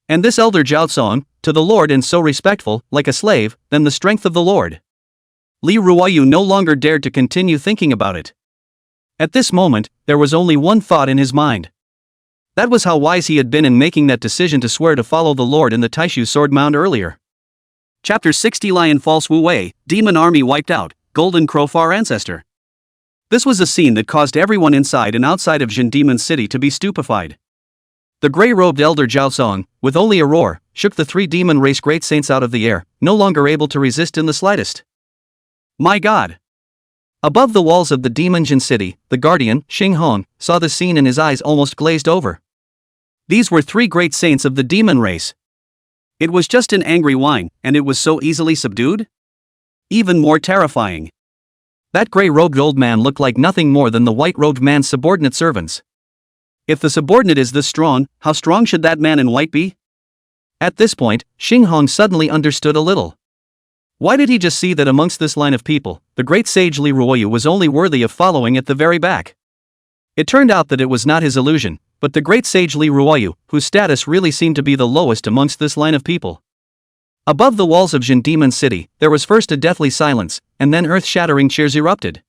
And this elder Zhao Zong, to the Lord and so respectful, like a slave, than the strength of the Lord. Li Ruoyu no longer dared to continue thinking about it. At this moment, there was only one thought in his mind. That was how wise he had been in making that decision to swear to follow the Lord in the Taishu sword mound earlier. Chapter 60 Lion False Wu Wei, Demon Army Wiped Out, Golden Crow Far Ancestor. This was a scene that caused everyone inside and outside of Jin Demon City to be stupefied. The gray-robed elder Zhao Zong, with only a roar, shook the three demon race great saints out of the air, no longer able to resist in the slightest. My God! Above the walls of the demon Jin City, the guardian, Qingxue, saw the scene and his eyes almost glazed over. These were three great saints of the demon race. It was just an angry whine, and it was so easily subdued? Even more terrifying. That gray-robed old man looked like nothing more than the white-robed man's subordinate servants. If the subordinate is this strong, how strong should that man in white be? At this point, Qingxue suddenly understood a little. Why did he just see that amongst this line of people, the great sage Li Ruoyu was only worthy of following at the very back? It turned out that it was not his illusion, but the great sage Li Ruoyu, whose status really seemed to be the lowest amongst this line of people. Above the walls of Jin Demon City, there was first a deathly silence, and then earth-shattering cheers erupted.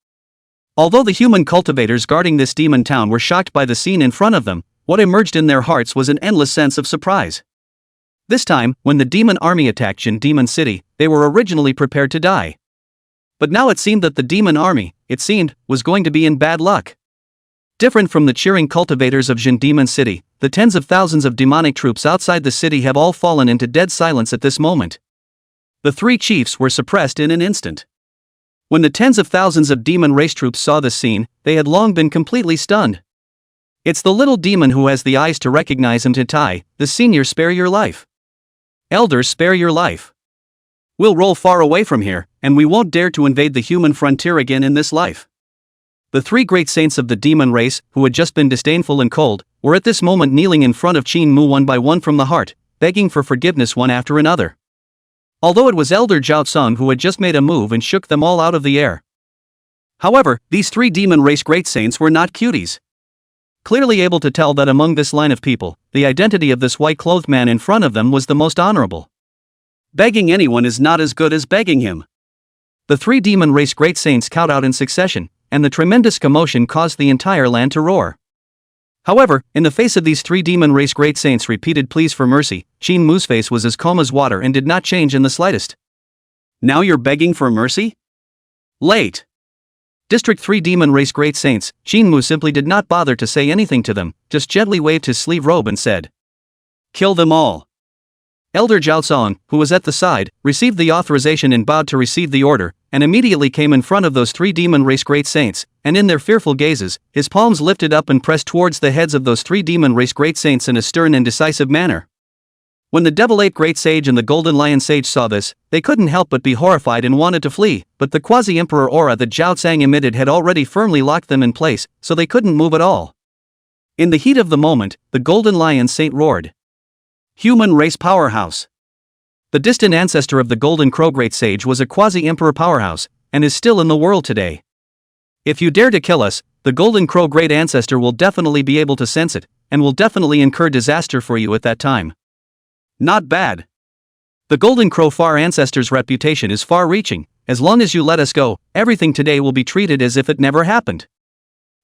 Although the human cultivators guarding this demon town were shocked by the scene in front of them, what emerged in their hearts was an endless sense of surprise. This time, when the demon army attacked Jin Demon City, they were originally prepared to die. But now it seemed that the demon army, was going to be in bad luck. Different from the cheering cultivators of Jin Demon City, the tens of thousands of demonic troops outside the city have all fallen into dead silence at this moment. The three chiefs were suppressed in an instant. When the tens of thousands of demon race troops saw this scene, they had long been completely stunned. It's the little demon who has the eyes to recognize him. Tai, the senior, spare your life. Elders, spare your life. We'll roll far away from here, and we won't dare to invade the human frontier again in this life. The three great saints of the demon race, who had just been disdainful and cold, were at this moment kneeling in front of Qin Mu one by one from the heart, begging for forgiveness one after another. Although it was elder Zhao Zong who had just made a move and shook them all out of the air. However, these three demon race great saints were not cuties. Clearly able to tell that among this line of people, the identity of this white-clothed man in front of them was the most honorable. Begging anyone is not as good as begging him. The three demon race great saints cowed out in succession, and the tremendous commotion caused the entire land to roar. However, in the face of these three demon race great saints' repeated pleas for mercy, Qin Mu's face was as calm as water and did not change in the slightest. Now you're begging for mercy? Late. District 3 demon race great saints, Qin Mu simply did not bother to say anything to them, just gently waved his sleeve robe and said, "Kill them all." Elder Zhao Zong, who was at the side, received the authorization and bowed to receive the order, and immediately came in front of those three demon race great saints, and in their fearful gazes, his palms lifted up and pressed towards the heads of those three demon race great saints in a stern and decisive manner. When the Devil Ape Great Sage and the Golden Lion Sage saw this, they couldn't help but be horrified and wanted to flee, but the quasi-emperor aura that Zhao Zhang emitted had already firmly locked them in place, so they couldn't move at all. In the heat of the moment, the Golden Lion Saint roared. Human race powerhouse. The distant ancestor of the Golden Crow Great Sage was a quasi-emperor powerhouse, and is still in the world today. If you dare to kill us, the Golden Crow Great Ancestor will definitely be able to sense it, and will definitely incur disaster for you at that time. Not bad. The Golden Crow far ancestor's reputation is far-reaching. As long as you let us go, everything today will be treated as if it never happened.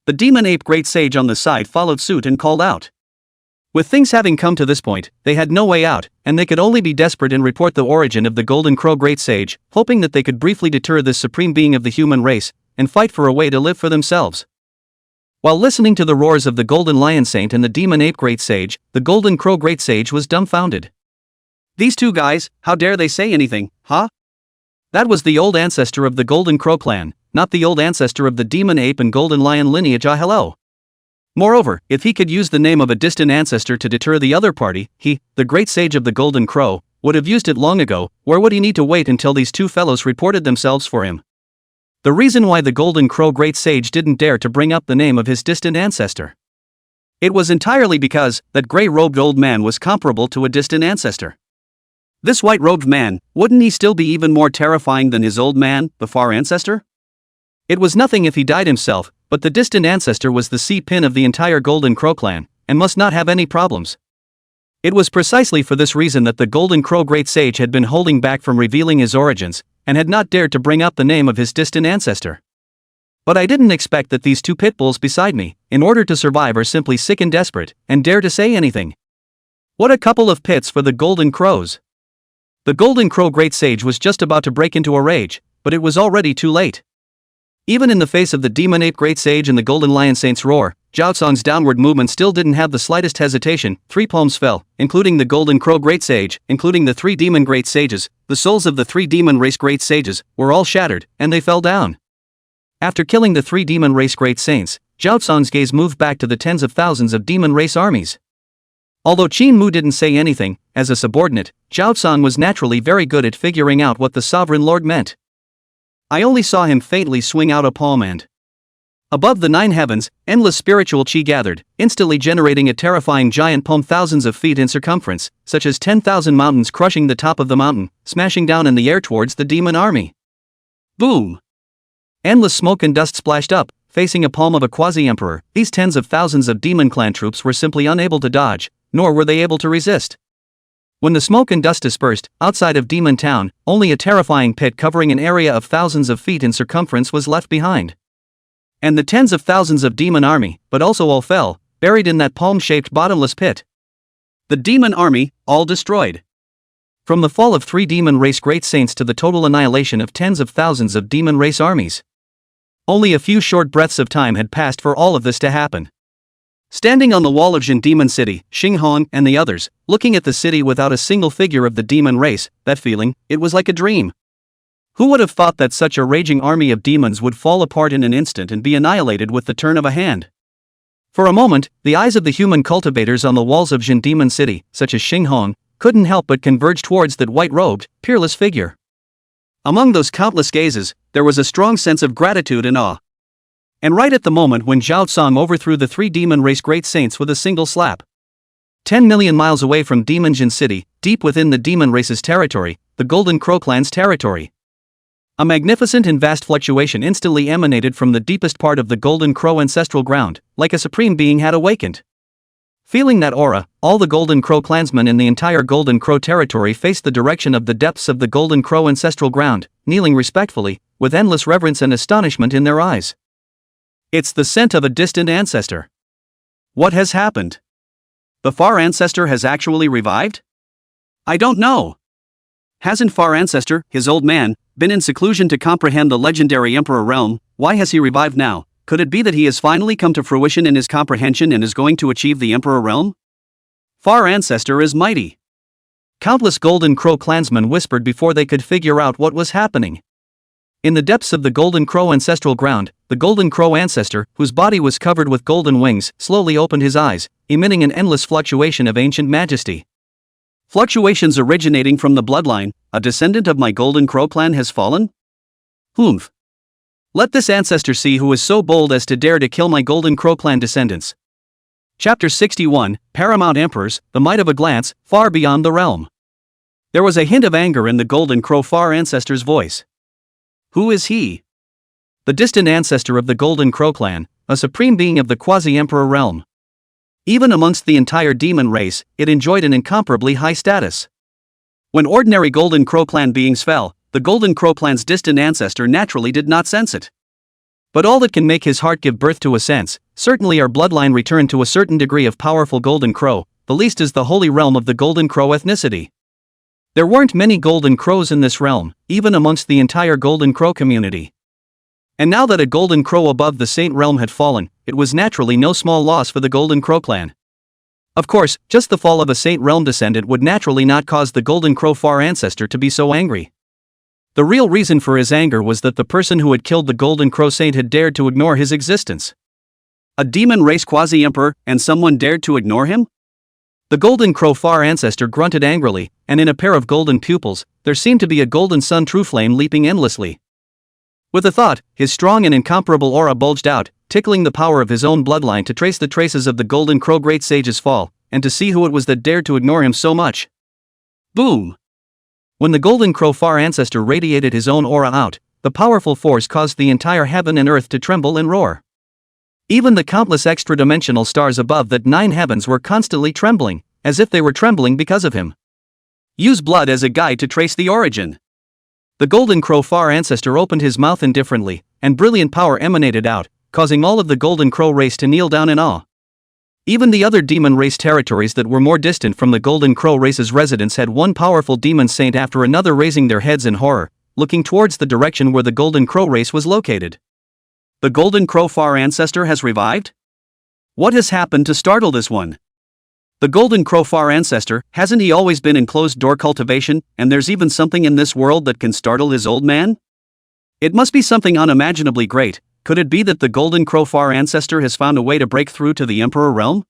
The demon ape great sage on the side followed suit and called out. With things having come to this point, they had no way out, and they could only be desperate and report the origin of the Golden Crow great sage, hoping that they could briefly deter this supreme being of the human race, and fight for a way to live for themselves. While listening to the roars of the Golden Lion Saint and the Demon Ape Great Sage, the Golden Crow Great Sage was dumbfounded. These two guys, how dare they say anything, huh? That was the old ancestor of the Golden Crow clan, not the old ancestor of the Demon Ape and Golden Lion lineage. Hello. Moreover, if he could use the name of a distant ancestor to deter the other party, he, the Great Sage of the Golden Crow, would have used it long ago. Where would he need to wait until these two fellows reported themselves for him? The reason why the Golden Crow Great Sage didn't dare to bring up the name of his distant ancestor. It was entirely because that gray-robed old man was comparable to a distant ancestor. This white-robed man, wouldn't he still be even more terrifying than his old man, the far ancestor? It was nothing if he died himself, but the distant ancestor was the C-pin of the entire Golden Crow clan, and must not have any problems. It was precisely for this reason that the Golden Crow Great Sage had been holding back from revealing his origins, and had not dared to bring up the name of his distant ancestor. But I didn't expect that these two pit bulls beside me, in order to survive, are simply sick and desperate, and dare to say anything. What a couple of pits for the Golden Crows! The Golden Crow Great Sage was just about to break into a rage, but it was already too late. Even in the face of the Demon Ape Great Sage and the Golden Lion Saint's roar, Zhao Cong's downward movement still didn't have the slightest hesitation. 3 palms fell, including the Golden Crow Great Sage, including the 3 Demon Great Sages. The souls of the 3 Demon Race Great Sages were all shattered, and they fell down. After killing the 3 Demon Race Great Saints, Zhao Cong's gaze moved back to the tens of thousands of Demon Race armies. Although Qin Mu didn't say anything, as a subordinate, Zhao Cong was naturally very good at figuring out what the Sovereign Lord meant. I only saw him faintly swing out a palm and above the 9 heavens, endless spiritual chi gathered, instantly generating a terrifying giant palm thousands of feet in circumference, such as 10,000 mountains crushing the top of the mountain, smashing down in the air towards the demon army. Boom! Endless smoke and dust splashed up, facing a palm of a quasi-emperor. These tens of thousands of demon clan troops were simply unable to dodge, nor were they able to resist. When the smoke and dust dispersed, outside of Demon Town, only a terrifying pit covering an area of thousands of feet in circumference was left behind. And the tens of thousands of demon army, but also all fell, buried in that palm-shaped bottomless pit. The demon army, all destroyed. From the fall of 3 demon race great saints to the total annihilation of tens of thousands of demon race armies. Only a few short breaths of time had passed for all of this to happen. Standing on the wall of Jin Demon City, Qingxue and the others, looking at the city without a single figure of the demon race, that feeling, it was like a dream. Who would have thought that such a raging army of demons would fall apart in an instant and be annihilated with the turn of a hand? For a moment, the eyes of the human cultivators on the walls of Jin Demon City, such as Qingxue, couldn't help but converge towards that white-robed, peerless figure. Among those countless gazes, there was a strong sense of gratitude and awe. And right at the moment when Zhao Cong overthrew the 3 demon race great saints with a single slap. 10 million miles away from Demon Jin City, deep within the demon race's territory, the Golden Crow clan's territory. A magnificent and vast fluctuation instantly emanated from the deepest part of the Golden Crow ancestral ground, like a supreme being had awakened. Feeling that aura, all the Golden Crow clansmen in the entire Golden Crow territory faced the direction of the depths of the Golden Crow ancestral ground, kneeling respectfully, with endless reverence and astonishment in their eyes. It's the scent of a distant ancestor. What has happened? The far ancestor has actually revived? I don't know. Hasn't far ancestor, his old man, been in seclusion to comprehend the legendary Emperor realm? Why has he revived now? Could it be that he has finally come to fruition in his comprehension and is going to achieve the Emperor realm? Far ancestor is mighty. Countless Golden Crow clansmen whispered before they could figure out what was happening. In the depths of the Golden Crow ancestral ground, the Golden Crow ancestor, whose body was covered with golden wings, slowly opened his eyes, emitting an endless fluctuation of ancient majesty. Fluctuations originating from the bloodline, a descendant of my Golden Crow clan has fallen? Humph. Let this ancestor see who is so bold as to dare to kill my Golden Crow clan descendants. Chapter 61, Paramount Emperors, the might of a glance, far beyond the realm. There was a hint of anger in the Golden Crow far ancestor's voice. Who is he? The distant ancestor of the Golden Crow clan, a supreme being of the quasi-emperor realm. Even amongst the entire demon race, it enjoyed an incomparably high status. When ordinary Golden Crow clan beings fell, the Golden Crow clan's distant ancestor naturally did not sense it. But all that can make his heart give birth to a sense, certainly our bloodline returned to a certain degree of powerful Golden Crow, the least is the holy realm of the Golden Crow ethnicity. There weren't many Golden Crows in this realm, even amongst the entire Golden Crow community. And now that a Golden Crow above the Saint realm had fallen, it was naturally no small loss for the Golden Crow clan. Of course, just the fall of a Saint realm descendant would naturally not cause the Golden Crow far ancestor to be so angry. The real reason for his anger was that the person who had killed the Golden Crow Saint had dared to ignore his existence. A demon race quasi-emperor, and someone dared to ignore him? The Golden Crow far ancestor grunted angrily, and in a pair of golden pupils, there seemed to be a golden sun true flame leaping endlessly. With a thought, his strong and incomparable aura bulged out, tickling the power of his own bloodline to trace the traces of the Golden Crow Great Sage's fall, and to see who it was that dared to ignore him so much. Boom! When the Golden Crow far ancestor radiated his own aura out, the powerful force caused the entire heaven and earth to tremble and roar. Even the countless extra-dimensional stars above that 9 heavens were constantly trembling, as if they were trembling because of him. Use blood as a guide to trace the origin. The Golden Crow far ancestor opened his mouth indifferently, and brilliant power emanated out, causing all of the Golden Crow race to kneel down in awe. Even the other demon race territories that were more distant from the Golden Crow race's residence had one powerful demon saint after another raising their heads in horror, looking towards the direction where the Golden Crow race was located. The Golden Crow far ancestor has revived? What has happened to startle this one? The Golden Crow far ancestor, hasn't he always been in closed-door cultivation, and there's even something in this world that can startle his old man? It must be something unimaginably great. Could it be that the Golden Crow far ancestor has found a way to break through to the Emperor realm?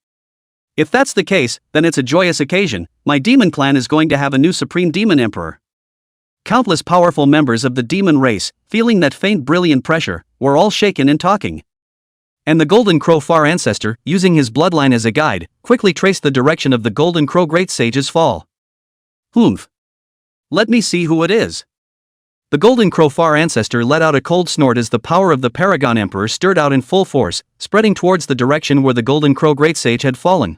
If that's the case, then it's a joyous occasion. My demon clan is going to have a new supreme demon emperor. Countless powerful members of the demon race, feeling that faint brilliant pressure, were all shaken and talking. And the Golden Crow far ancestor, using his bloodline as a guide, quickly traced the direction of the Golden Crow Great Sage's fall. Humph. Let me see who it is. The Golden Crow far ancestor let out a cold snort as the power of the Paragon Emperor stirred out in full force, spreading towards the direction where the Golden Crow Great Sage had fallen.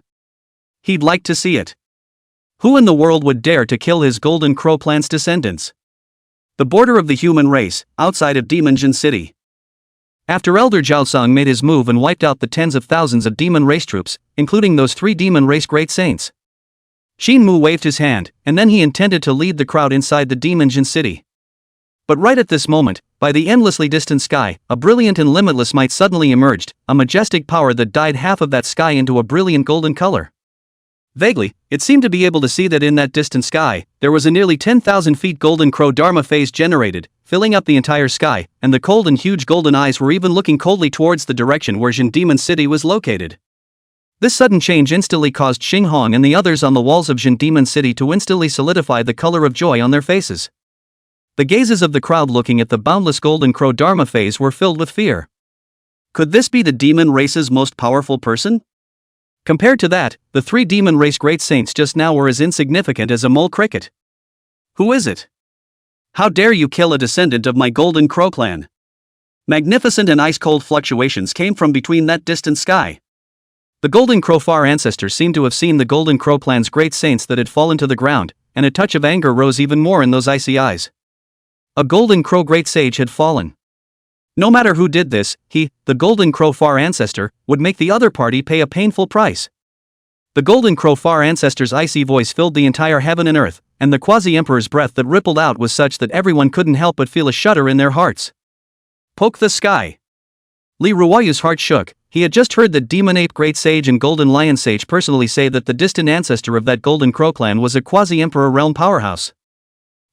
He'd like to see it. Who in the world would dare to kill his Golden Crow clan's descendants? The border of the human race, outside of Demonjin City. After Elder Jiaosong made his move and wiped out the tens of thousands of demon race troops, including those 3 demon race great saints, Xin Mu waved his hand, and then he intended to lead the crowd inside the Demonjin City. But right at this moment, by the endlessly distant sky, a brilliant and limitless might suddenly emerged, a majestic power that dyed half of that sky into a brilliant golden color. Vaguely, it seemed to be able to see that in that distant sky, there was a nearly 10,000 feet Golden Crow Dharma phase generated, filling up the entire sky, and the cold and huge golden eyes were even looking coldly towards the direction where Jin Demon City was located. This sudden change instantly caused Qingxue and the others on the walls of Jin Demon City to instantly solidify the color of joy on their faces. The gazes of the crowd looking at the boundless Golden Crow Dharma phase were filled with fear. Could this be the demon race's most powerful person? Compared to that, the 3 demon race great saints just now were as insignificant as a mole cricket. Who is it? How dare you kill a descendant of my Golden Crow clan? Magnificent and ice-cold fluctuations came from between that distant sky. The Golden Crow far ancestor seemed to have seen the Golden Crow clan's great saints that had fallen to the ground, and a touch of anger rose even more in those icy eyes. A Golden Crow great sage had fallen. No matter who did this, he, the Golden Crow far ancestor, would make the other party pay a painful price. The Golden Crow far ancestor's icy voice filled the entire heaven and earth, and the quasi-emperor's breath that rippled out was such that everyone couldn't help but feel a shudder in their hearts. Poke the sky. Li Ruoyu's heart shook. He had just heard the Demon Ape Great Sage and Golden Lion Sage personally say that the distant ancestor of that Golden Crow clan was a quasi-emperor realm powerhouse.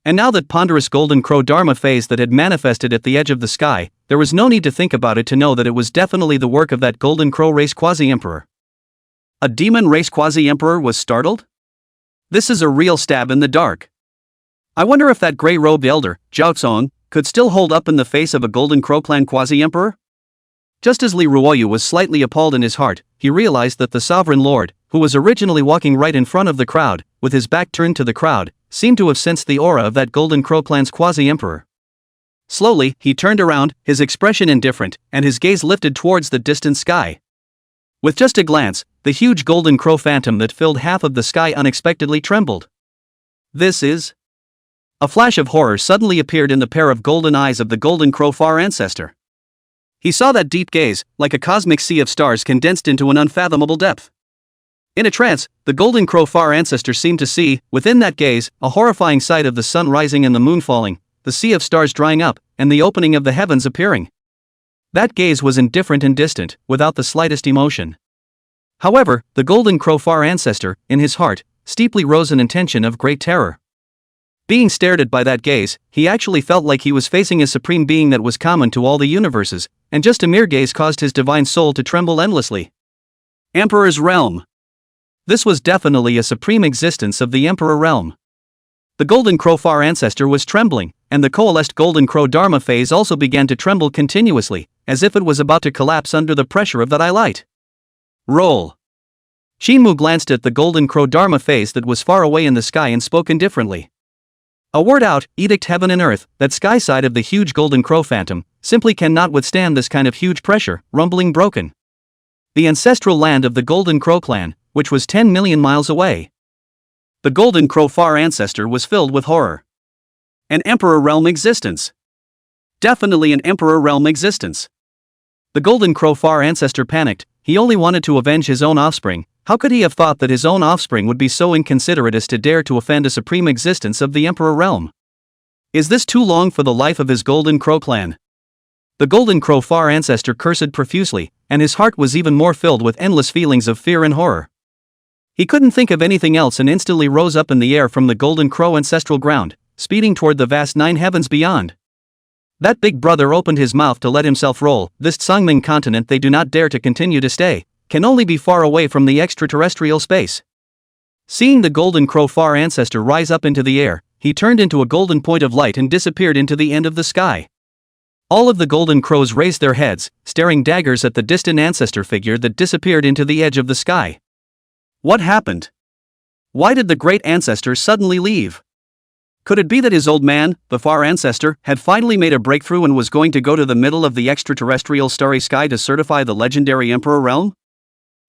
And now that ponderous Golden Crow Dharma phase that had manifested at the edge of the sky, there was no need to think about it to know that it was definitely the work of that Golden Crow race quasi-emperor. A demon race quasi-emperor was startled? This is a real stab in the dark. I wonder if that gray-robed elder, Jiaozong, could still hold up in the face of a Golden Crow clan quasi-emperor? Just as Li Ruoyu was slightly appalled in his heart, he realized that the sovereign lord, who was originally walking right in front of the crowd, with his back turned to the crowd, seemed to have sensed the aura of that Golden Crow clan's quasi-emperor. Slowly, he turned around, his expression indifferent, and his gaze lifted towards the distant sky. With just a glance, the huge golden crow phantom that filled half of the sky unexpectedly trembled. This is... A flash of horror suddenly appeared in the pair of golden eyes of the golden crow far ancestor. He saw that deep gaze, like a cosmic sea of stars condensed into an unfathomable depth. In a trance, the golden crow far ancestor seemed to see, within that gaze, a horrifying sight of the sun rising and the moon falling, the sea of stars drying up, and the opening of the heavens appearing. That gaze was indifferent and distant, without the slightest emotion. However, the golden crow far ancestor, in his heart, steeply rose an intention of great terror. Being stared at by that gaze, he actually felt like he was facing a supreme being that was common to all the universes, and just a mere gaze caused his divine soul to tremble endlessly. Emperor's realm. This was definitely a supreme existence of the Emperor realm. The golden crow far ancestor was trembling, and the coalesced golden crow dharma phase also began to tremble continuously, as if it was about to collapse under the pressure of that light. Roll. Qingxue glanced at the golden crow dharma phase that was far away in the sky and spoke indifferently. A word out, edict heaven and earth, that sky side of the huge golden crow phantom, simply cannot withstand this kind of huge pressure, rumbling broken. The ancestral land of the golden crow clan, which was 10 million miles away. The golden crow far ancestor was filled with horror. An emperor realm existence. Definitely an emperor realm existence. The golden crow far ancestor panicked. He only wanted to avenge his own offspring. How could he have thought that his own offspring would be so inconsiderate as to dare to offend a supreme existence of the emperor realm? Is this too long for the life of his golden crow clan? The golden crow far ancestor cursed profusely, and his heart was even more filled with endless feelings of fear and horror. He couldn't think of anything else and instantly rose up in the air from the golden crow ancestral ground, speeding toward the vast 9 heavens beyond. That big brother opened his mouth to let himself roll. This Tsangming continent they do not dare to continue to stay, can only be far away from the extraterrestrial space. Seeing the golden crow far ancestor rise up into the air, he turned into a golden point of light and disappeared into the end of the sky. All of the golden crows raised their heads, staring daggers at the distant ancestor figure that disappeared into the edge of the sky. What happened? Why did the great ancestor suddenly leave? Could it be that his old man, the far ancestor, had finally made a breakthrough and was going to go to the middle of the extraterrestrial starry sky to certify the legendary emperor realm?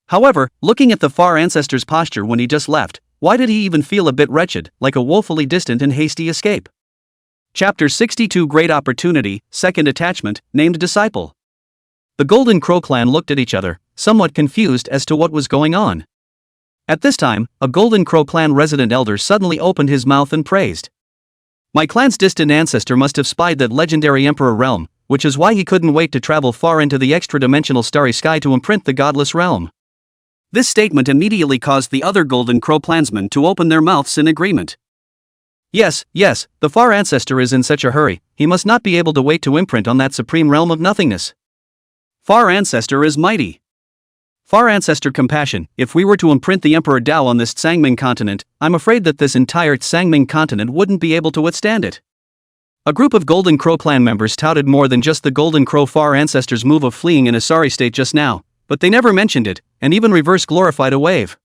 However, looking at the far ancestor's posture when he just left, why did he even feel a bit wretched, like a woefully distant and hasty escape? Chapter 62 Great Opportunity, Second Attachment, Named Disciple. The Golden Crow clan looked at each other, somewhat confused as to what was going on. At this time, a Golden Crow clan resident elder suddenly opened his mouth and praised. My clan's distant ancestor must have spied that legendary emperor realm, which is why he couldn't wait to travel far into the extra-dimensional starry sky to imprint the godless realm. This statement immediately caused the other Golden Crow clansmen to open their mouths in agreement. Yes, the far ancestor is in such a hurry, he must not be able to wait to imprint on that supreme realm of nothingness. Far ancestor is mighty. Far ancestor compassion, if we were to imprint the Emperor Dao on this Tsangming continent, I'm afraid that this entire Tsangming continent wouldn't be able to withstand it. A group of Golden Crow clan members touted more than just the Golden Crow far ancestor's move of fleeing in a sorry state just now, but they never mentioned it, and even reverse glorified a wave.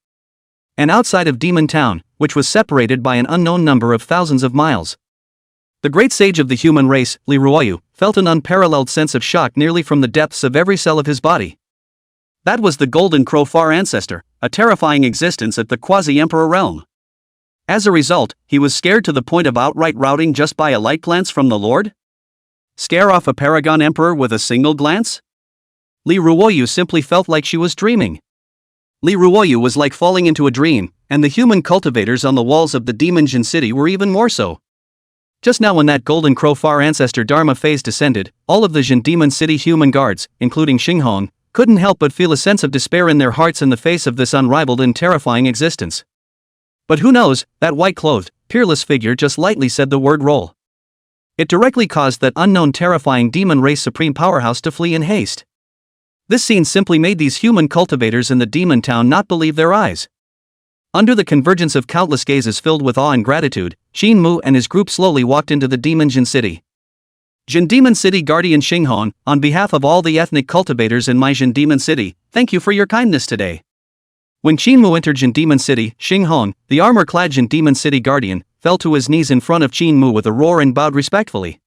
And outside of Demon Town, which was separated by an unknown number of thousands of miles, the great sage of the human race, Li Ruoyu, felt an unparalleled sense of shock nearly from the depths of every cell of his body. That was the Golden Crow far ancestor, a terrifying existence at the quasi-emperor realm. As a result, he was scared to the point of outright routing just by a light glance from the Lord? Scare off a paragon emperor with a single glance? Li Ruoyu simply felt like she was dreaming. Li Ruoyu was like falling into a dream, and the human cultivators on the walls of the Demon Jin City were even more so. Just now when that Golden Crow far ancestor Dharma phase descended, all of the Jin Demon City human guards, including Qingxue, couldn't help but feel a sense of despair in their hearts in the face of this unrivaled and terrifying existence. But who knows, that white-clothed, peerless figure just lightly said the word roll. It directly caused that unknown terrifying demon race supreme powerhouse to flee in haste. This scene simply made these human cultivators in the demon town not believe their eyes. Under the convergence of countless gazes filled with awe and gratitude, Qingxue and his group slowly walked into the Demon Jin City. Jin Demon City Guardian Qingxue, on behalf of all the ethnic cultivators in my Jin Demon City, thank you for your kindness today. When Qingxue entered Jin Demon City, Qingxue, the armor-clad Jin Demon City Guardian, fell to his knees in front of Qingxue with a roar and bowed respectfully.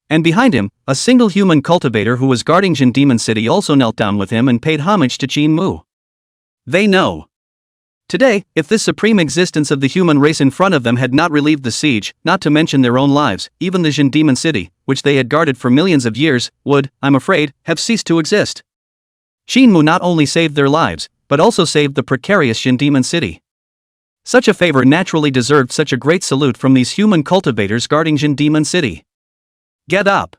And behind him, a single human cultivator who was guarding Jin Demon City also knelt down with him and paid homage to Qingxue. They know. Today, if this supreme existence of the human race in front of them had not relieved the siege, not to mention their own lives, even the Jin Demon City, which they had guarded for millions of years, would, I'm afraid, have ceased to exist. Qingxue not only saved their lives, but also saved the precarious Jin Demon City. Such a favor naturally deserved such a great salute from these human cultivators guarding Jin Demon City. Get up!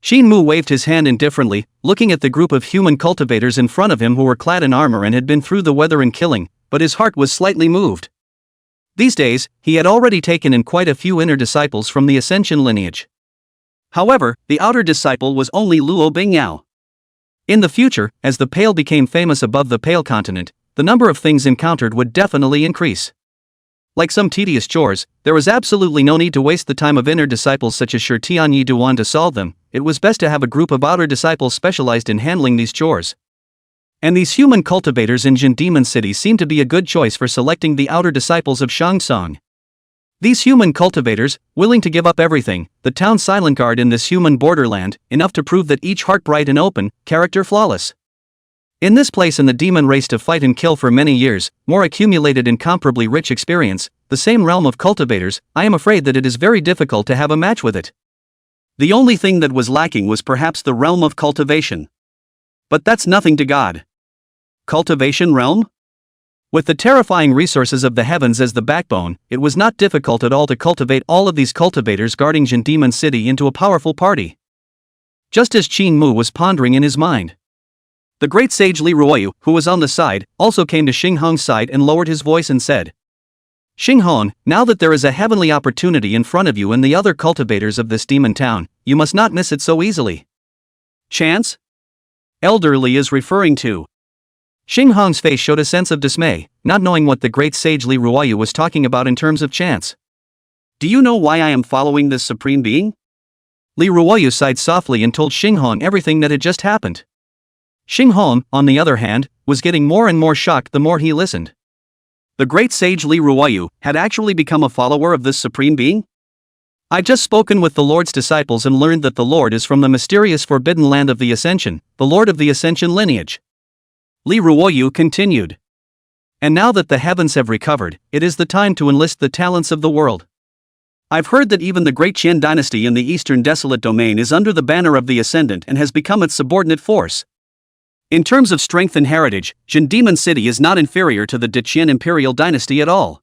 Qingxue waved his hand indifferently, looking at the group of human cultivators in front of him who were clad in armor and had been through the weather and killing, but his heart was slightly moved. These days, he had already taken in quite a few inner disciples from the Ascension lineage. However, the outer disciple was only Luo Bingyao. In the future, as the Pale became famous above the Pale continent, the number of things encountered would definitely increase. Like some tedious chores, there was absolutely no need to waste the time of inner disciples such as Shi Tianyi Duan to solve them. It was best to have a group of outer disciples specialized in handling these chores. And these human cultivators in Jin Demon City seemed to be a good choice for selecting the outer disciples of Shangsong. These human cultivators, willing to give up everything, the town silent guard in this human borderland, enough to prove that each heart bright and open, character flawless. In this place in the demon race to fight and kill for many years, more accumulated incomparably rich experience, the same realm of cultivators, I am afraid that it is very difficult to have a match with it. The only thing that was lacking was perhaps the realm of cultivation. But that's nothing to God. Cultivation realm? With the terrifying resources of the heavens as the backbone, it was not difficult at all to cultivate all of these cultivators guarding Jin Demon City into a powerful party. Just as Qingxue was pondering in his mind. The great sage Li Ruoyu, who was on the side, also came to Xinghong's side and lowered his voice and said, Xinghong, now that there is a heavenly opportunity in front of you and the other cultivators of this demon town, you must not miss it so easily. Chance? Elder Li is referring to. Xinghong's face showed a sense of dismay, not knowing what the great sage Li Ruoyu was talking about in terms of chance. Do you know why I am following this supreme being? Li Ruoyu sighed softly and told Xinghong everything that had just happened. Xinghong, on the other hand, was getting more and more shocked the more he listened. The great sage Li Ruoyu had actually become a follower of this supreme being? I've just spoken with the Lord's disciples and learned that the Lord is from the mysterious forbidden land of the Ascension, the Lord of the Ascension lineage. Li Ruoyu continued. And now that the heavens have recovered, it is the time to enlist the talents of the world. I've heard that even the great Qian dynasty in the eastern desolate domain is under the banner of the Ascendant and has become its subordinate force. In terms of strength and heritage, Jin Demon City is not inferior to the Deqian imperial dynasty at all.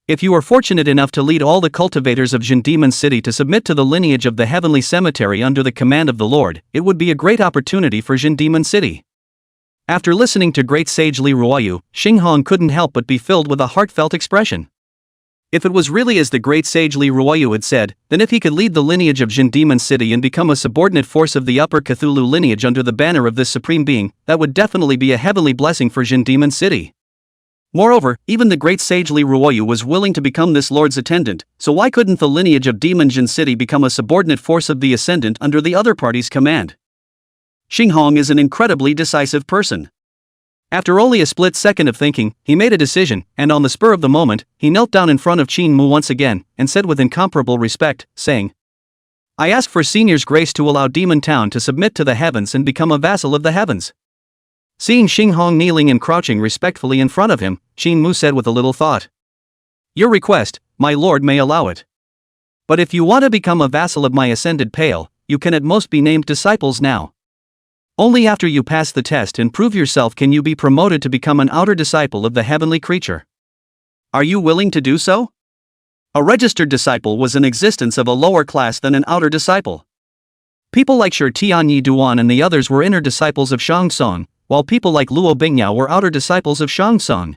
If you are fortunate enough to lead all the cultivators of Jin Demon City to submit to the lineage of the heavenly cemetery under the command of the Lord, it would be a great opportunity for Jin Demon City. After listening to great sage Li Ruoyu, Xinghong couldn't help but be filled with a heartfelt expression. If it was really as the great sage Li Ruoyu had said, then if he could lead the lineage of Jin Demon City and become a subordinate force of the upper Cthulhu lineage under the banner of this supreme being, that would definitely be a heavenly blessing for Jin Demon City. Moreover, even the great sage Li Ruoyu was willing to become this lord's attendant, so why couldn't the lineage of Demon Jin City become a subordinate force of the Ascendant under the other party's command? Xinghong is an incredibly decisive person. After only a split second of thinking, he made a decision, and on the spur of the moment, he knelt down in front of Qingxue once again, and said with incomparable respect, saying, I ask for Senior's grace to allow Demon Town to submit to the heavens and become a vassal of the heavens. Seeing Xinghong kneeling and crouching respectfully in front of him, Qingxue said with a little thought, Your request, my lord may allow it. But if you want to become a vassal of my ascended Pale, you can at most be named disciples now. Only after you pass the test and prove yourself can you be promoted to become an outer disciple of the heavenly creature. Are you willing to do so? A registered disciple was an existence of a lower class than an outer disciple. People like Shi Tianyi Duan and the others were inner disciples of Shangsong, while people like Luo Bingyao were outer disciples of Shangsong.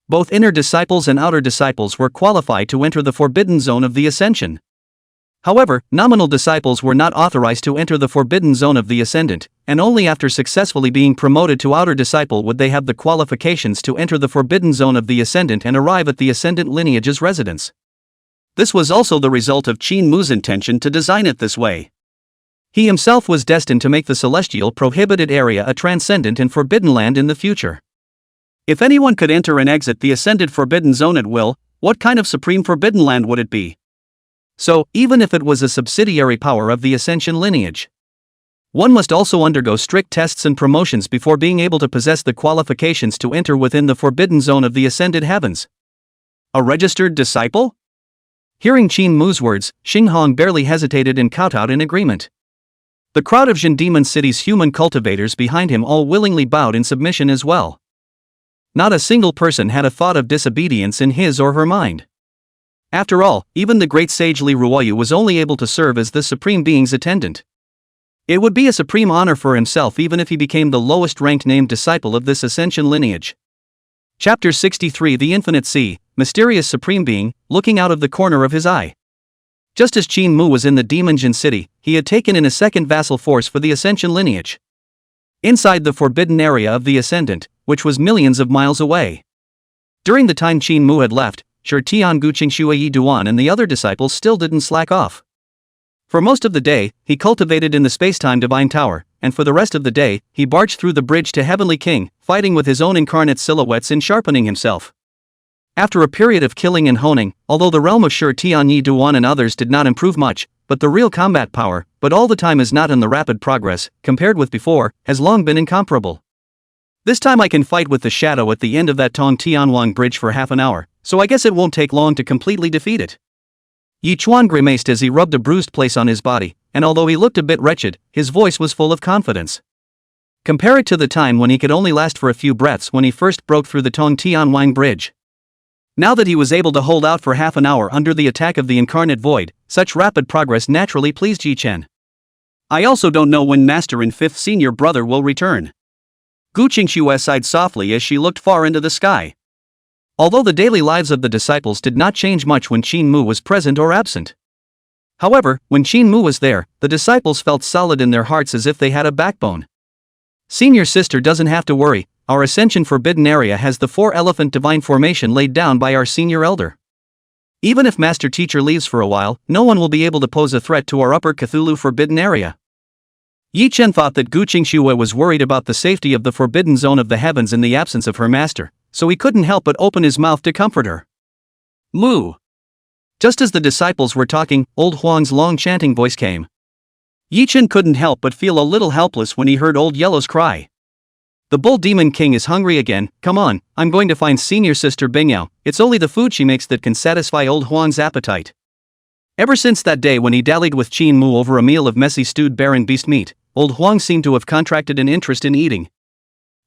Both inner disciples and outer disciples were qualified to enter the forbidden zone of the Ascension. However, nominal disciples were not authorized to enter the forbidden zone of the Ascendant, and only after successfully being promoted to outer disciple would they have the qualifications to enter the forbidden zone of the Ascendant and arrive at the Ascendant lineage's residence. This was also the result of Qingxue's intention to design it this way. He himself was destined to make the celestial prohibited area a transcendent and forbidden land in the future. If anyone could enter and exit the Ascended forbidden zone at will, what kind of supreme forbidden land would it be? So, even if it was a subsidiary power of the Ascension lineage, One must also undergo strict tests and promotions before being able to possess the qualifications to enter within the forbidden zone of the ascended heavens. A registered disciple? Hearing Qin Mu's words, Xinghong barely hesitated and kowtowed in agreement. The crowd of Jin Demon City's human cultivators behind him all willingly bowed in submission as well. Not a single person had a thought of disobedience in his or her mind. After all, even the great sage Li Ruoyu was only able to serve as the Supreme Being's attendant. It would be a supreme honor for himself even if he became the lowest-ranked named disciple of this ascension lineage. Chapter 63 The Infinite Sea, Mysterious Supreme Being, looking out of the corner of his eye. Just as Qin Mu was in the Demon Jin City, he had taken in a second vassal force for the ascension lineage. Inside the forbidden area of the ascendant, which was millions of miles away. During the time Qin Mu had left, Shi Tiangu Qingxue Yi Duan and the other disciples still didn't slack off. For most of the day, he cultivated in the space-time divine tower, and for the rest of the day, he barged through the bridge to Heavenly King, fighting with his own incarnate silhouettes and sharpening himself. After a period of killing and honing, although the realm of Shi Tian Yi Duan and others did not improve much, but the real combat power, but all the time is not in the rapid progress, compared with before, has long been incomparable. This time I can fight with the shadow at the end of that Tong Tianwang bridge for half an hour, so I guess it won't take long to completely defeat it. Yi Chuan grimaced as he rubbed a bruised place on his body, and although he looked a bit wretched, his voice was full of confidence. Compare it to the time when he could only last for a few breaths when he first broke through the Tong Tianwang bridge. Now that he was able to hold out for half an hour under the attack of the incarnate void, such rapid progress naturally pleased Yi Chen. I also don't know when Master and Fifth Senior Brother will return. Gu Qingxue sighed softly as she looked far into the sky. Although the daily lives of the disciples did not change much when Qin Mu was present or absent. However, when Qin Mu was there, the disciples felt solid in their hearts as if they had a backbone. Senior sister doesn't have to worry, our Ascension Forbidden Area has the 4-elephant divine formation laid down by our senior elder. Even if Master Teacher leaves for a while, no one will be able to pose a threat to our Upper Cthulhu Forbidden Area. Yi Chen thought that Gu Qingxue was worried about the safety of the forbidden zone of the heavens in the absence of her master, so he couldn't help but open his mouth to comfort her. Mu. Just as the disciples were talking, old Huang's long chanting voice came. Yi Chen couldn't help but feel a little helpless when he heard old Yellow's cry. The Bull Demon King is hungry again, come on, I'm going to find senior sister Bingyao, it's only the food she makes that can satisfy old Huang's appetite. Ever since that day when he dallied with Qin Mu over a meal of messy stewed bear and beast meat, old Huang seemed to have contracted an interest in eating.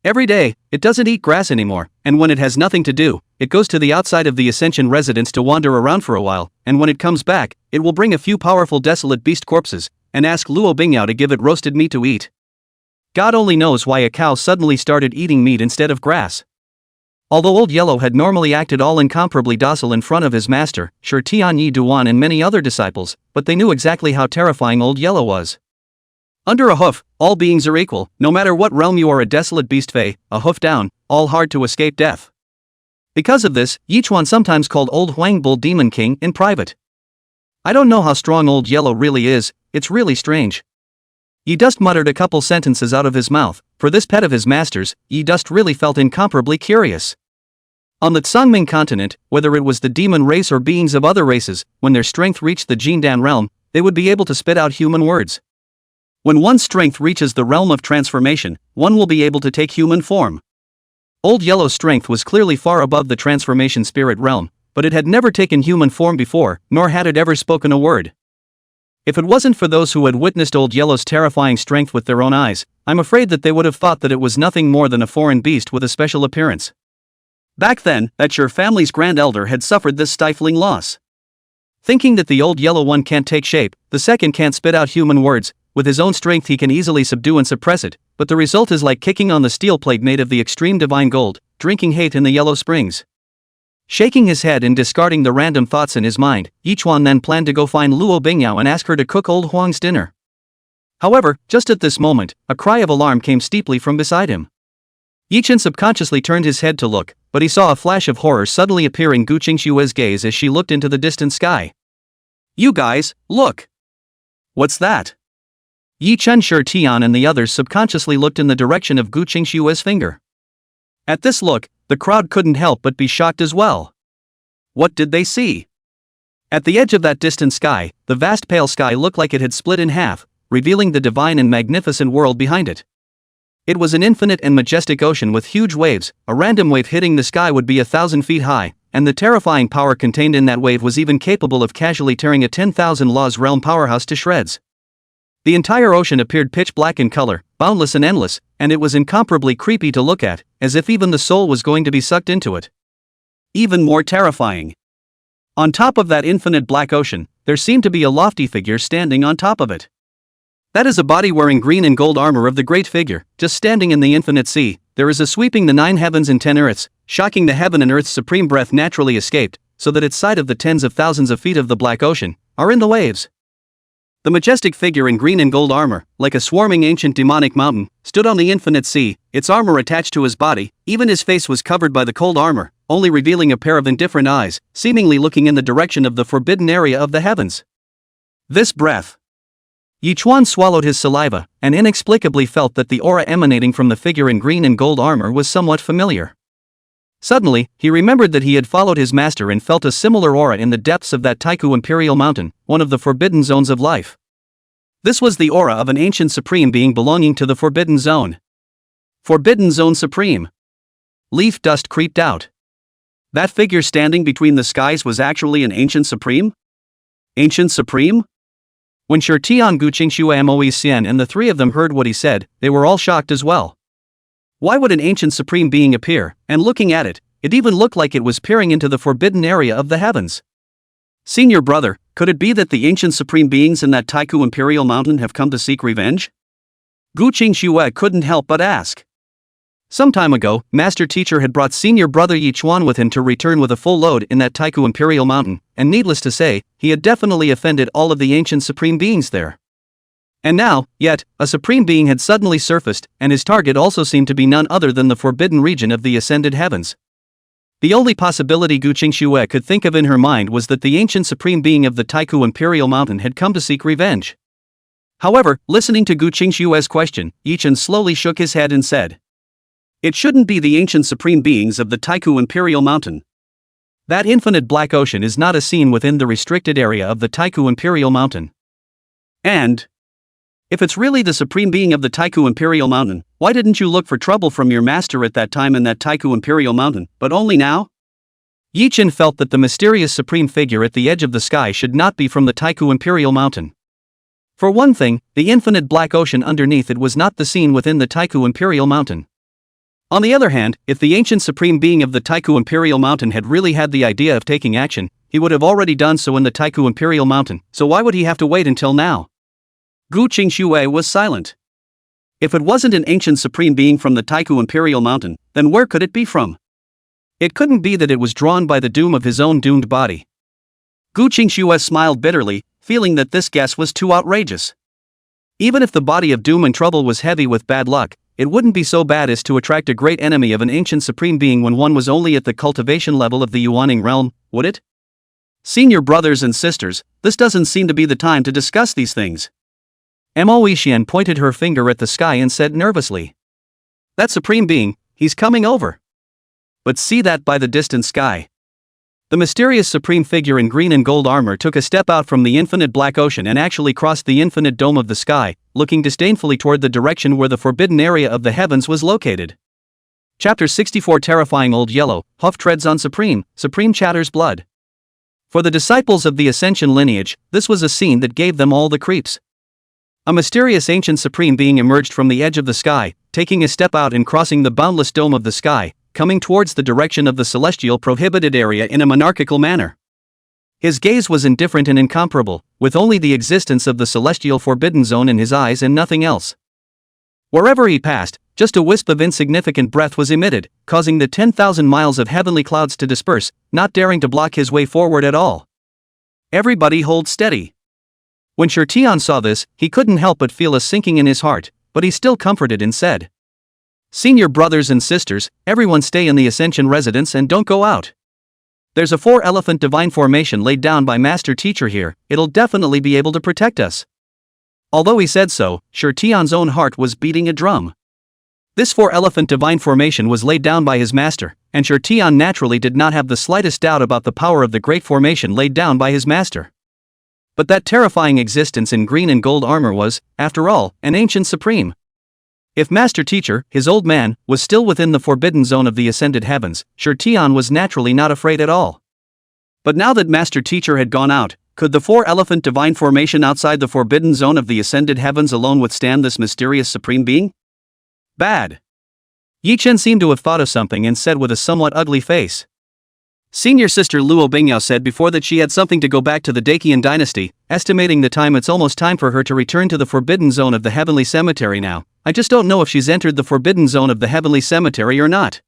Every day, it doesn't eat grass anymore, and when it has nothing to do, it goes to the outside of the Ascension residence to wander around for a while, and when it comes back, it will bring a few powerful desolate beast corpses, and ask Luo Bingyao to give it roasted meat to eat. God only knows why a cow suddenly started eating meat instead of grass. Although Old Yellow had normally acted all incomparably docile in front of his master, Shi Tian Yi Duan and many other disciples, but they knew exactly how terrifying Old Yellow was. Under a hoof, all beings are equal, no matter what realm you are, a desolate beast fey, a hoof down, all hard to escape death. Because of this, Yi Chuan sometimes called Old Huang Bull Demon King in private. I don't know how strong Old Yellow really is, it's really strange. Yi Dust muttered a couple sentences out of his mouth. For this pet of his master's, Yi Dust really felt incomparably curious. On the Tsangming continent, whether it was the demon race or beings of other races, when their strength reached the Jindan realm, they would be able to spit out human words. When one's strength reaches the realm of transformation, one will be able to take human form. Old Yellow's strength was clearly far above the transformation spirit realm, but it had never taken human form before, nor had it ever spoken a word. If it wasn't for those who had witnessed Old Yellow's terrifying strength with their own eyes, I'm afraid that they would have thought that it was nothing more than a foreign beast with a special appearance. Back then, that your family's grand elder had suffered this stifling loss. Thinking that the Old Yellow one can't take shape, the second can't spit out human words, with his own strength he can easily subdue and suppress it, but the result is like kicking on the steel plate made of the extreme divine gold, drinking hate in the Yellow Springs. Shaking his head and discarding the random thoughts in his mind, Yi Chuan then planned to go find Luo Bingyao and ask her to cook Old Huang's dinner. However, just at this moment, a cry of alarm came steeply from beside him. Yi Chen subconsciously turned his head to look, but he saw a flash of horror suddenly appear in Gu Qingxue's gaze as she looked into the distant sky. You guys, look! What's that? Yi Chen, Shi Tian and the others subconsciously looked in the direction of Gu Qingxue's finger. At this look, the crowd couldn't help but be shocked as well. What did they see? At the edge of that distant sky, the vast pale sky looked like it had split in half, revealing the divine and magnificent world behind it. It was an infinite and majestic ocean with huge waves. A random wave hitting the sky would be 1,000 feet high, and the terrifying power contained in that wave was even capable of casually tearing a 10,000 laws realm powerhouse to shreds. The entire ocean appeared pitch black in color, boundless and endless, and it was incomparably creepy to look at, as if even the soul was going to be sucked into it. Even more terrifying. On top of that infinite black ocean, there seemed to be a lofty figure standing on top of it. That is a body wearing green and gold armor of the great figure, just standing in the infinite sea. There is a sweeping the 9 heavens and 10 earths, shocking the heaven and earth's supreme breath naturally escaped, so that its side of the tens of thousands of feet of the black ocean are in the waves. The majestic figure in green and gold armor, like a swarming ancient demonic mountain, stood on the infinite sea, its armor attached to his body. Even his face was covered by the cold armor, only revealing a pair of indifferent eyes, seemingly looking in the direction of the forbidden area of the heavens. This breath. Yichuan swallowed his saliva, and inexplicably felt that the aura emanating from the figure in green and gold armor was somewhat familiar. Suddenly, he remembered that he had followed his master and felt a similar aura in the depths of that Taihu Imperial Mountain, one of the forbidden zones of life. This was the aura of an ancient supreme being belonging to the Forbidden Zone. Forbidden Zone Supreme. Leaf dust creeped out. That figure standing between the skies was actually an ancient supreme? Ancient supreme? When Shirtian Gu Qingxue Moe Xian and the three of them heard what he said, they were all shocked as well. Why would an ancient supreme being appear, and looking at it, it even looked like it was peering into the forbidden area of the heavens? Senior brother, could it be that the ancient supreme beings in that Taihu Imperial Mountain have come to seek revenge? Gu Qingxue couldn't help but ask. Some time ago, Master Teacher had brought senior brother Yichuan with him to return with a full load in that Taihu Imperial Mountain, and needless to say, he had definitely offended all of the ancient supreme beings there. And now, yet, a supreme being had suddenly surfaced, and his target also seemed to be none other than the forbidden region of the ascended heavens. The only possibility Gu Qingxue could think of in her mind was that the ancient supreme being of the Taihu Imperial Mountain had come to seek revenge. However, listening to Gu Qingxue's question, Yichen slowly shook his head and said, "It shouldn't be the ancient supreme beings of the Taihu Imperial Mountain. That infinite black ocean is not a scene within the restricted area of the Taihu Imperial Mountain. And if it's really the supreme being of the Taihu Imperial Mountain, why didn't you look for trouble from your master at that time in that Taihu Imperial Mountain, but only now?" Yichen felt that the mysterious supreme figure at the edge of the sky should not be from the Taihu Imperial Mountain. For one thing, the infinite black ocean underneath it was not the scene within the Taihu Imperial Mountain. On the other hand, if the ancient supreme being of the Taihu Imperial Mountain had really had the idea of taking action, he would have already done so in the Taihu Imperial Mountain, so why would he have to wait until now? Gu Qingxue was silent. If it wasn't an ancient supreme being from the Taihu Imperial Mountain, then where could it be from? It couldn't be that it was drawn by the doom of his own doomed body. Gu Qingxue smiled bitterly, feeling that this guess was too outrageous. Even if the body of doom and trouble was heavy with bad luck, it wouldn't be so bad as to attract a great enemy of an ancient supreme being when one was only at the cultivation level of the Yuaning realm, would it? Senior brothers and sisters, this doesn't seem to be the time to discuss these things. Mo Xian pointed her finger at the sky and said nervously, "That supreme being, he's coming over. But see that by the distant sky." The mysterious supreme figure in green and gold armor took a step out from the infinite black ocean and actually crossed the infinite dome of the sky, looking disdainfully toward the direction where the forbidden area of the heavens was located. Chapter 64 Terrifying Old Yellow, Huff treads on Supreme, Supreme chatters blood. For the disciples of the Ascension lineage, this was a scene that gave them all the creeps. A mysterious ancient supreme being emerged from the edge of the sky, taking a step out and crossing the boundless dome of the sky, coming towards the direction of the celestial prohibited area in a monarchical manner. His gaze was indifferent and incomparable, with only the existence of the celestial forbidden zone in his eyes and nothing else. Wherever he passed, just a wisp of insignificant breath was emitted, causing the 10,000 miles of heavenly clouds to disperse, not daring to block his way forward at all. Everybody hold steady. When Shirtian saw this, he couldn't help but feel a sinking in his heart, but he still comforted and said, "Senior brothers and sisters, everyone stay in the Ascension residence and don't go out. There's a 4-elephant divine formation laid down by Master Teacher here, it'll definitely be able to protect us." Although he said so, Shirtian's own heart was beating a drum. This 4-elephant divine formation was laid down by his master, and Shirtian naturally did not have the slightest doubt about the power of the great formation laid down by his master. But that terrifying existence in green and gold armor was, after all, an ancient supreme. If Master Teacher, his old man, was still within the forbidden zone of the ascended heavens, Sure Tian was naturally not afraid at all. But now that Master Teacher had gone out, could the four-elephant divine formation outside the forbidden zone of the ascended heavens alone withstand this mysterious supreme being? Bad. Yi Chen seemed to have thought of something and said with a somewhat ugly face. Senior sister Luo Bingyao said before that she had something to go back to the Daqian dynasty, estimating the time it's almost time for her to return to the forbidden zone of the heavenly cemetery now. I just don't know if she's entered the forbidden zone of the heavenly cemetery or not.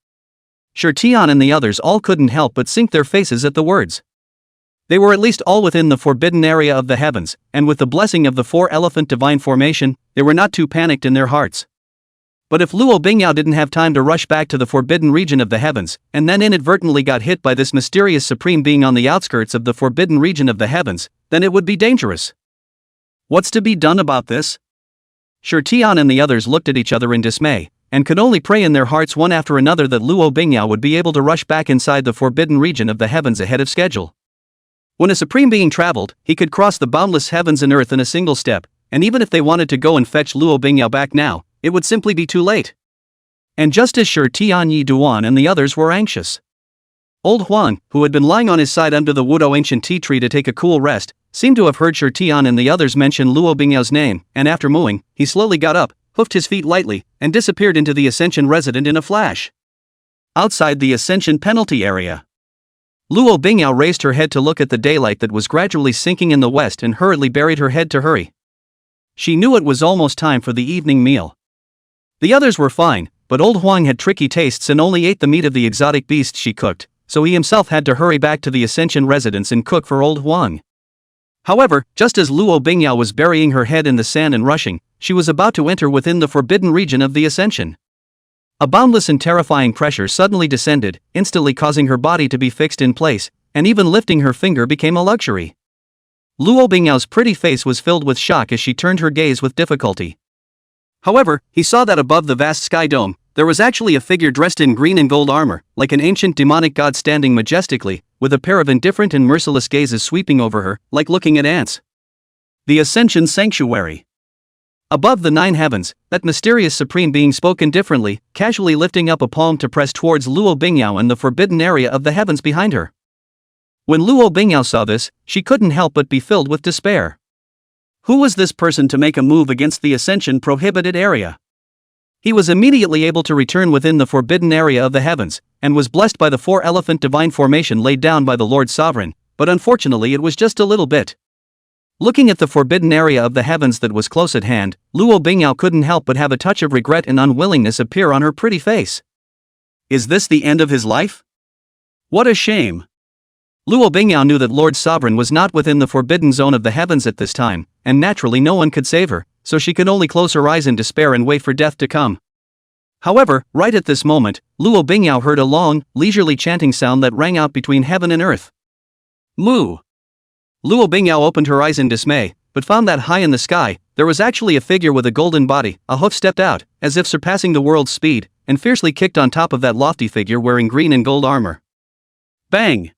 Sure Tian and the others all couldn't help but sink their faces at the words. They were at least all within the forbidden area of the heavens, and with the blessing of the four-elephant divine formation, they were not too panicked in their hearts. But if Luo Bingyao didn't have time to rush back to the forbidden region of the heavens, and then inadvertently got hit by this mysterious supreme being on the outskirts of the forbidden region of the heavens, then it would be dangerous. What's to be done about this? Sure Tian and the others looked at each other in dismay, and could only pray in their hearts one after another that Luo Bingyao would be able to rush back inside the forbidden region of the heavens ahead of schedule. When a supreme being traveled, he could cross the boundless heavens and earth in a single step, and even if they wanted to go and fetch Luo Bingyao back now, it would simply be too late. And just as Sure Tian Yi Duan and the others were anxious, Old Huang, who had been lying on his side under the Wudou ancient tea tree to take a cool rest, seemed to have heard Sure Tian and the others mention Luo Bingyao's name, and after mooing, he slowly got up, hoofed his feet lightly, and disappeared into the Ascension residence in a flash. Outside the Ascension penalty area, Luo Bingyao raised her head to look at the daylight that was gradually sinking in the west and hurriedly buried her head to hurry. She knew it was almost time for the evening meal. The others were fine, but Old Huang had tricky tastes and only ate the meat of the exotic beasts she cooked, so he himself had to hurry back to the Ascension residence and cook for Old Huang. However, just as Luo Bingyao was burying her head in the sand and rushing, she was about to enter within the forbidden region of the Ascension. A boundless and terrifying pressure suddenly descended, instantly causing her body to be fixed in place, and even lifting her finger became a luxury. Luo Bingyao's pretty face was filled with shock as she turned her gaze with difficulty. However, he saw that above the vast sky dome, there was actually a figure dressed in green and gold armor, like an ancient demonic god standing majestically, with a pair of indifferent and merciless gazes sweeping over her, like looking at ants. The Ascension Sanctuary. Above the 9 heavens, that mysterious supreme being spoke indifferently, casually lifting up a palm to press towards Luo Bingyao and the forbidden area of the heavens behind her. When Luo Bingyao saw this, she couldn't help but be filled with despair. Who was this person to make a move against the Ascension prohibited area? He was immediately able to return within the forbidden area of the heavens, and was blessed by the four-elephant divine formation laid down by the Lord Sovereign, but unfortunately it was just a little bit. Looking at the forbidden area of the heavens that was close at hand, Luo Bingyao couldn't help but have a touch of regret and unwillingness appear on her pretty face. Is this the end of his life? What a shame. Luo Bingyao knew that Lord Sovereign was not within the forbidden zone of the heavens at this time, and naturally no one could save her, so she could only close her eyes in despair and wait for death to come. However, right at this moment, Luo Bingyao heard a long, leisurely chanting sound that rang out between heaven and earth. Moo! Luo Bingyao opened her eyes in dismay, but found that high in the sky, there was actually a figure with a golden body. A hoof stepped out, as if surpassing the world's speed, and fiercely kicked on top of that lofty figure wearing green and gold armor. Bang!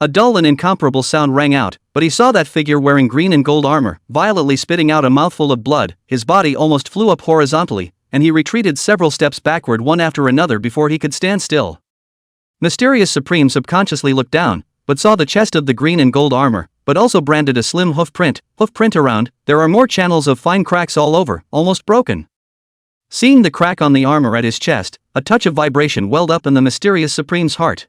A dull and incomparable sound rang out, but he saw that figure wearing green and gold armor, violently spitting out a mouthful of blood. His body almost flew up horizontally, and he retreated several steps backward one after another before he could stand still. Mysterious Supreme subconsciously looked down, but saw the chest of the green and gold armor, but also branded a slim hoof print around. There are more channels of fine cracks all over, almost broken. Seeing the crack on the armor at his chest, a touch of vibration welled up in the mysterious Supreme's heart.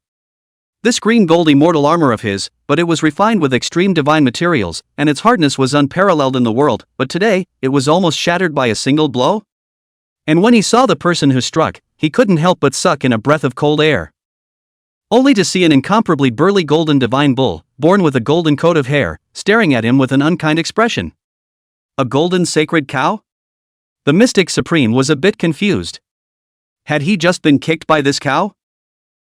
This green gold immortal armor of his, but it was refined with extreme divine materials, and its hardness was unparalleled in the world, but today, it was almost shattered by a single blow? And when he saw the person who struck, he couldn't help but suck in a breath of cold air. Only to see an incomparably burly golden divine bull, born with a golden coat of hair, staring at him with an unkind expression. A golden sacred cow? The mystic Supreme was a bit confused. Had he just been kicked by this cow?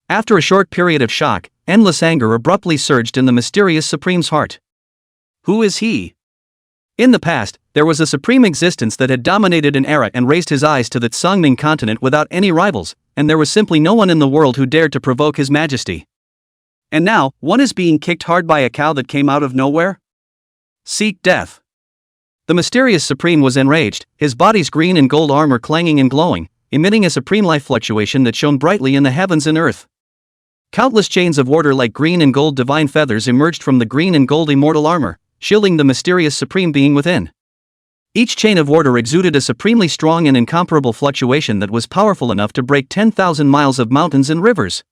After a short period of shock, endless anger abruptly surged in the mysterious Supreme's heart. Who is he? In the past, there was a supreme existence that had dominated an era and raised his eyes to the Tsangming continent without any rivals, and there was simply no one in the world who dared to provoke his majesty. And now, one is being kicked hard by a cow that came out of nowhere? Seek death. The mysterious supreme was enraged, his body's green and gold armor clanging and glowing, emitting a supreme life fluctuation that shone brightly in the heavens and earth. Countless chains of order like green and gold divine feathers emerged from the green and gold immortal armor, shielding the mysterious supreme being within. Each chain of order exuded a supremely strong and incomparable fluctuation that was powerful enough to break 10,000 miles of mountains and rivers.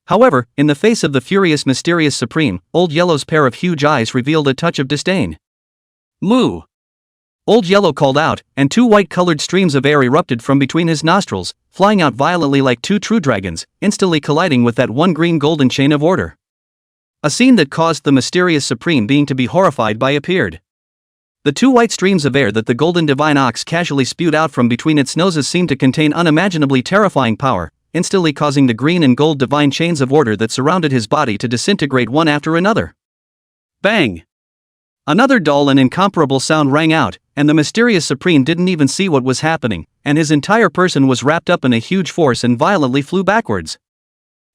However, in the face of the furious mysterious supreme, Old Yellow's pair of huge eyes revealed a touch of disdain. Moo! Old Yellow called out, and two white-colored streams of air erupted from between his nostrils, flying out violently like two true dragons, instantly colliding with that one green-golden chain of order. A scene that caused the mysterious supreme being to be horrified by appeared. The two white streams of air that the golden divine ox casually spewed out from between its noses seemed to contain unimaginably terrifying power, instantly causing the green and gold divine chains of order that surrounded his body to disintegrate one after another. Bang! Another dull and incomparable sound rang out, and the mysterious supreme didn't even see what was happening, and his entire person was wrapped up in a huge force and violently flew backwards.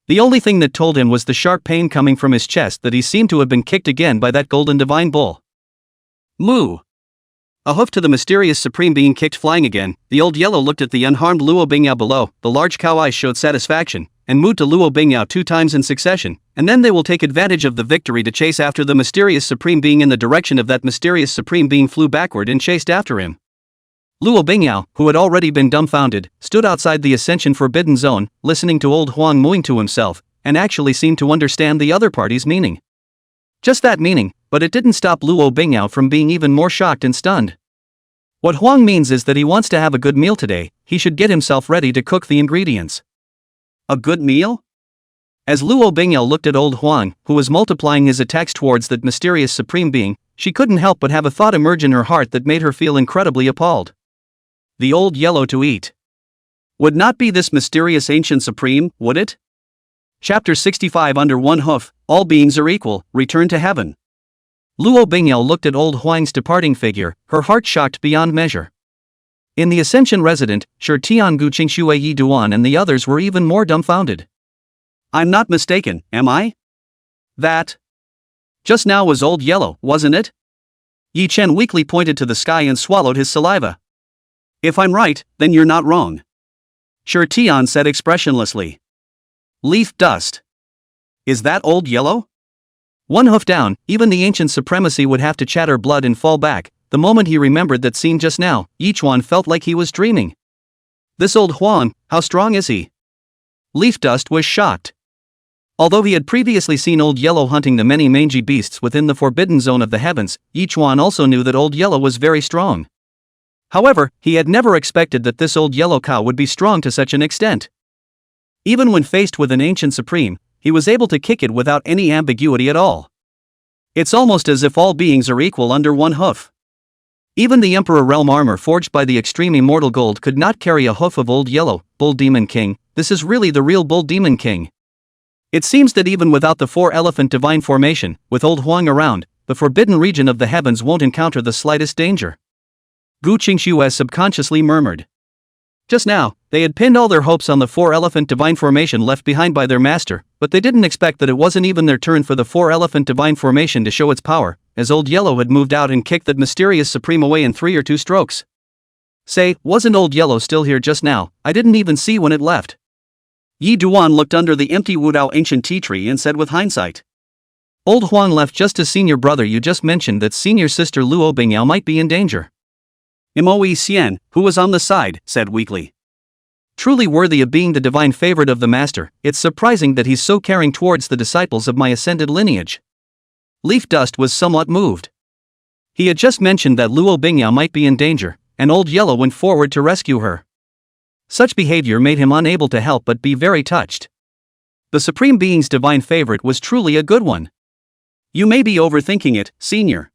The only thing that told him was the sharp pain coming from his chest that he seemed to have been kicked again by that golden divine bull. Moo! A hoof to the mysterious supreme being kicked flying again, the Old Yellow looked at the unharmed Luo Bingyao below, the large cow eyes showed satisfaction, and mooed to Luo Bingyao 2 times in succession, and then they will take advantage of the victory to chase after the mysterious supreme being in the direction of that mysterious supreme being flew backward and chased after him. Luo Bingyao, who had already been dumbfounded, stood outside the Ascension Forbidden Zone, listening to Old Huang mooing to himself, and actually seemed to understand the other party's meaning. Just that meaning, but it didn't stop Luo Bingyao from being even more shocked and stunned. What Huang means is that he wants to have a good meal today, he should get himself ready to cook the ingredients. A good meal? As Luo Bingyao looked at Old Huang, who was multiplying his attacks towards that mysterious supreme being, she couldn't help but have a thought emerge in her heart that made her feel incredibly appalled. The Old Yellow to eat. Would not be this mysterious ancient supreme, would it? Chapter 65 Under one hoof, all beings are equal, return to heaven. Luo Bingyao looked at Old Huang's departing figure, her heart shocked beyond measure. In the Ascension resident, Shi Tiangu Qingxue Yi Duan and the others were even more dumbfounded. I'm not mistaken, am I? That just now was Old Yellow, wasn't it? Yi Chen weakly pointed to the sky and swallowed his saliva. If I'm right, then you're not wrong. Shi Tian said expressionlessly. Leaf dust. Is that Old Yellow? One hoof down, even the ancient supremacy would have to chatter blood and fall back. The moment he remembered that scene just now, Yichuan felt like he was dreaming. This Old Huang, how strong is he? Leaf Dust was shocked. Although he had previously seen Old Yellow hunting the many mangy beasts within the forbidden zone of the heavens, Yichuan also knew that Old Yellow was very strong. However, he had never expected that this Old Yellow cow would be strong to such an extent. Even when faced with an ancient supreme, he was able to kick it without any ambiguity at all. It's almost as if all beings are equal under one hoof. Even the Emperor Realm armor forged by the extreme immortal gold could not carry a hoof of Old Yellow, Bull Demon King. This is really the real Bull Demon King. It seems that even without the 4-elephant divine formation, with Old Huang around, the forbidden region of the heavens won't encounter the slightest danger. Qingxue subconsciously murmured. Just now, they had pinned all their hopes on the 4-elephant divine formation left behind by their master, but they didn't expect that it wasn't even their turn for the 4-elephant divine formation to show its power, as Old Yellow had moved out and kicked that mysterious supreme away in 3 or 2 strokes. Say, wasn't Old Yellow still here just now? I didn't even see when it left. Yi Duan looked under the empty Wudao ancient tea tree and said with hindsight. Old Huang left just as senior brother you just mentioned that senior sister Luo Bingyao might be in danger. Moe Xian, who was on the side, said weakly. Truly worthy of being the divine favorite of the master, it's surprising that he's so caring towards the disciples of my ascended lineage. Leaf Dust was somewhat moved. He had just mentioned that Luo Bingyao might be in danger, and Old Yellow went forward to rescue her. Such behavior made him unable to help but be very touched. The Supreme Being's divine favorite was truly a good one. You may be overthinking it, senior.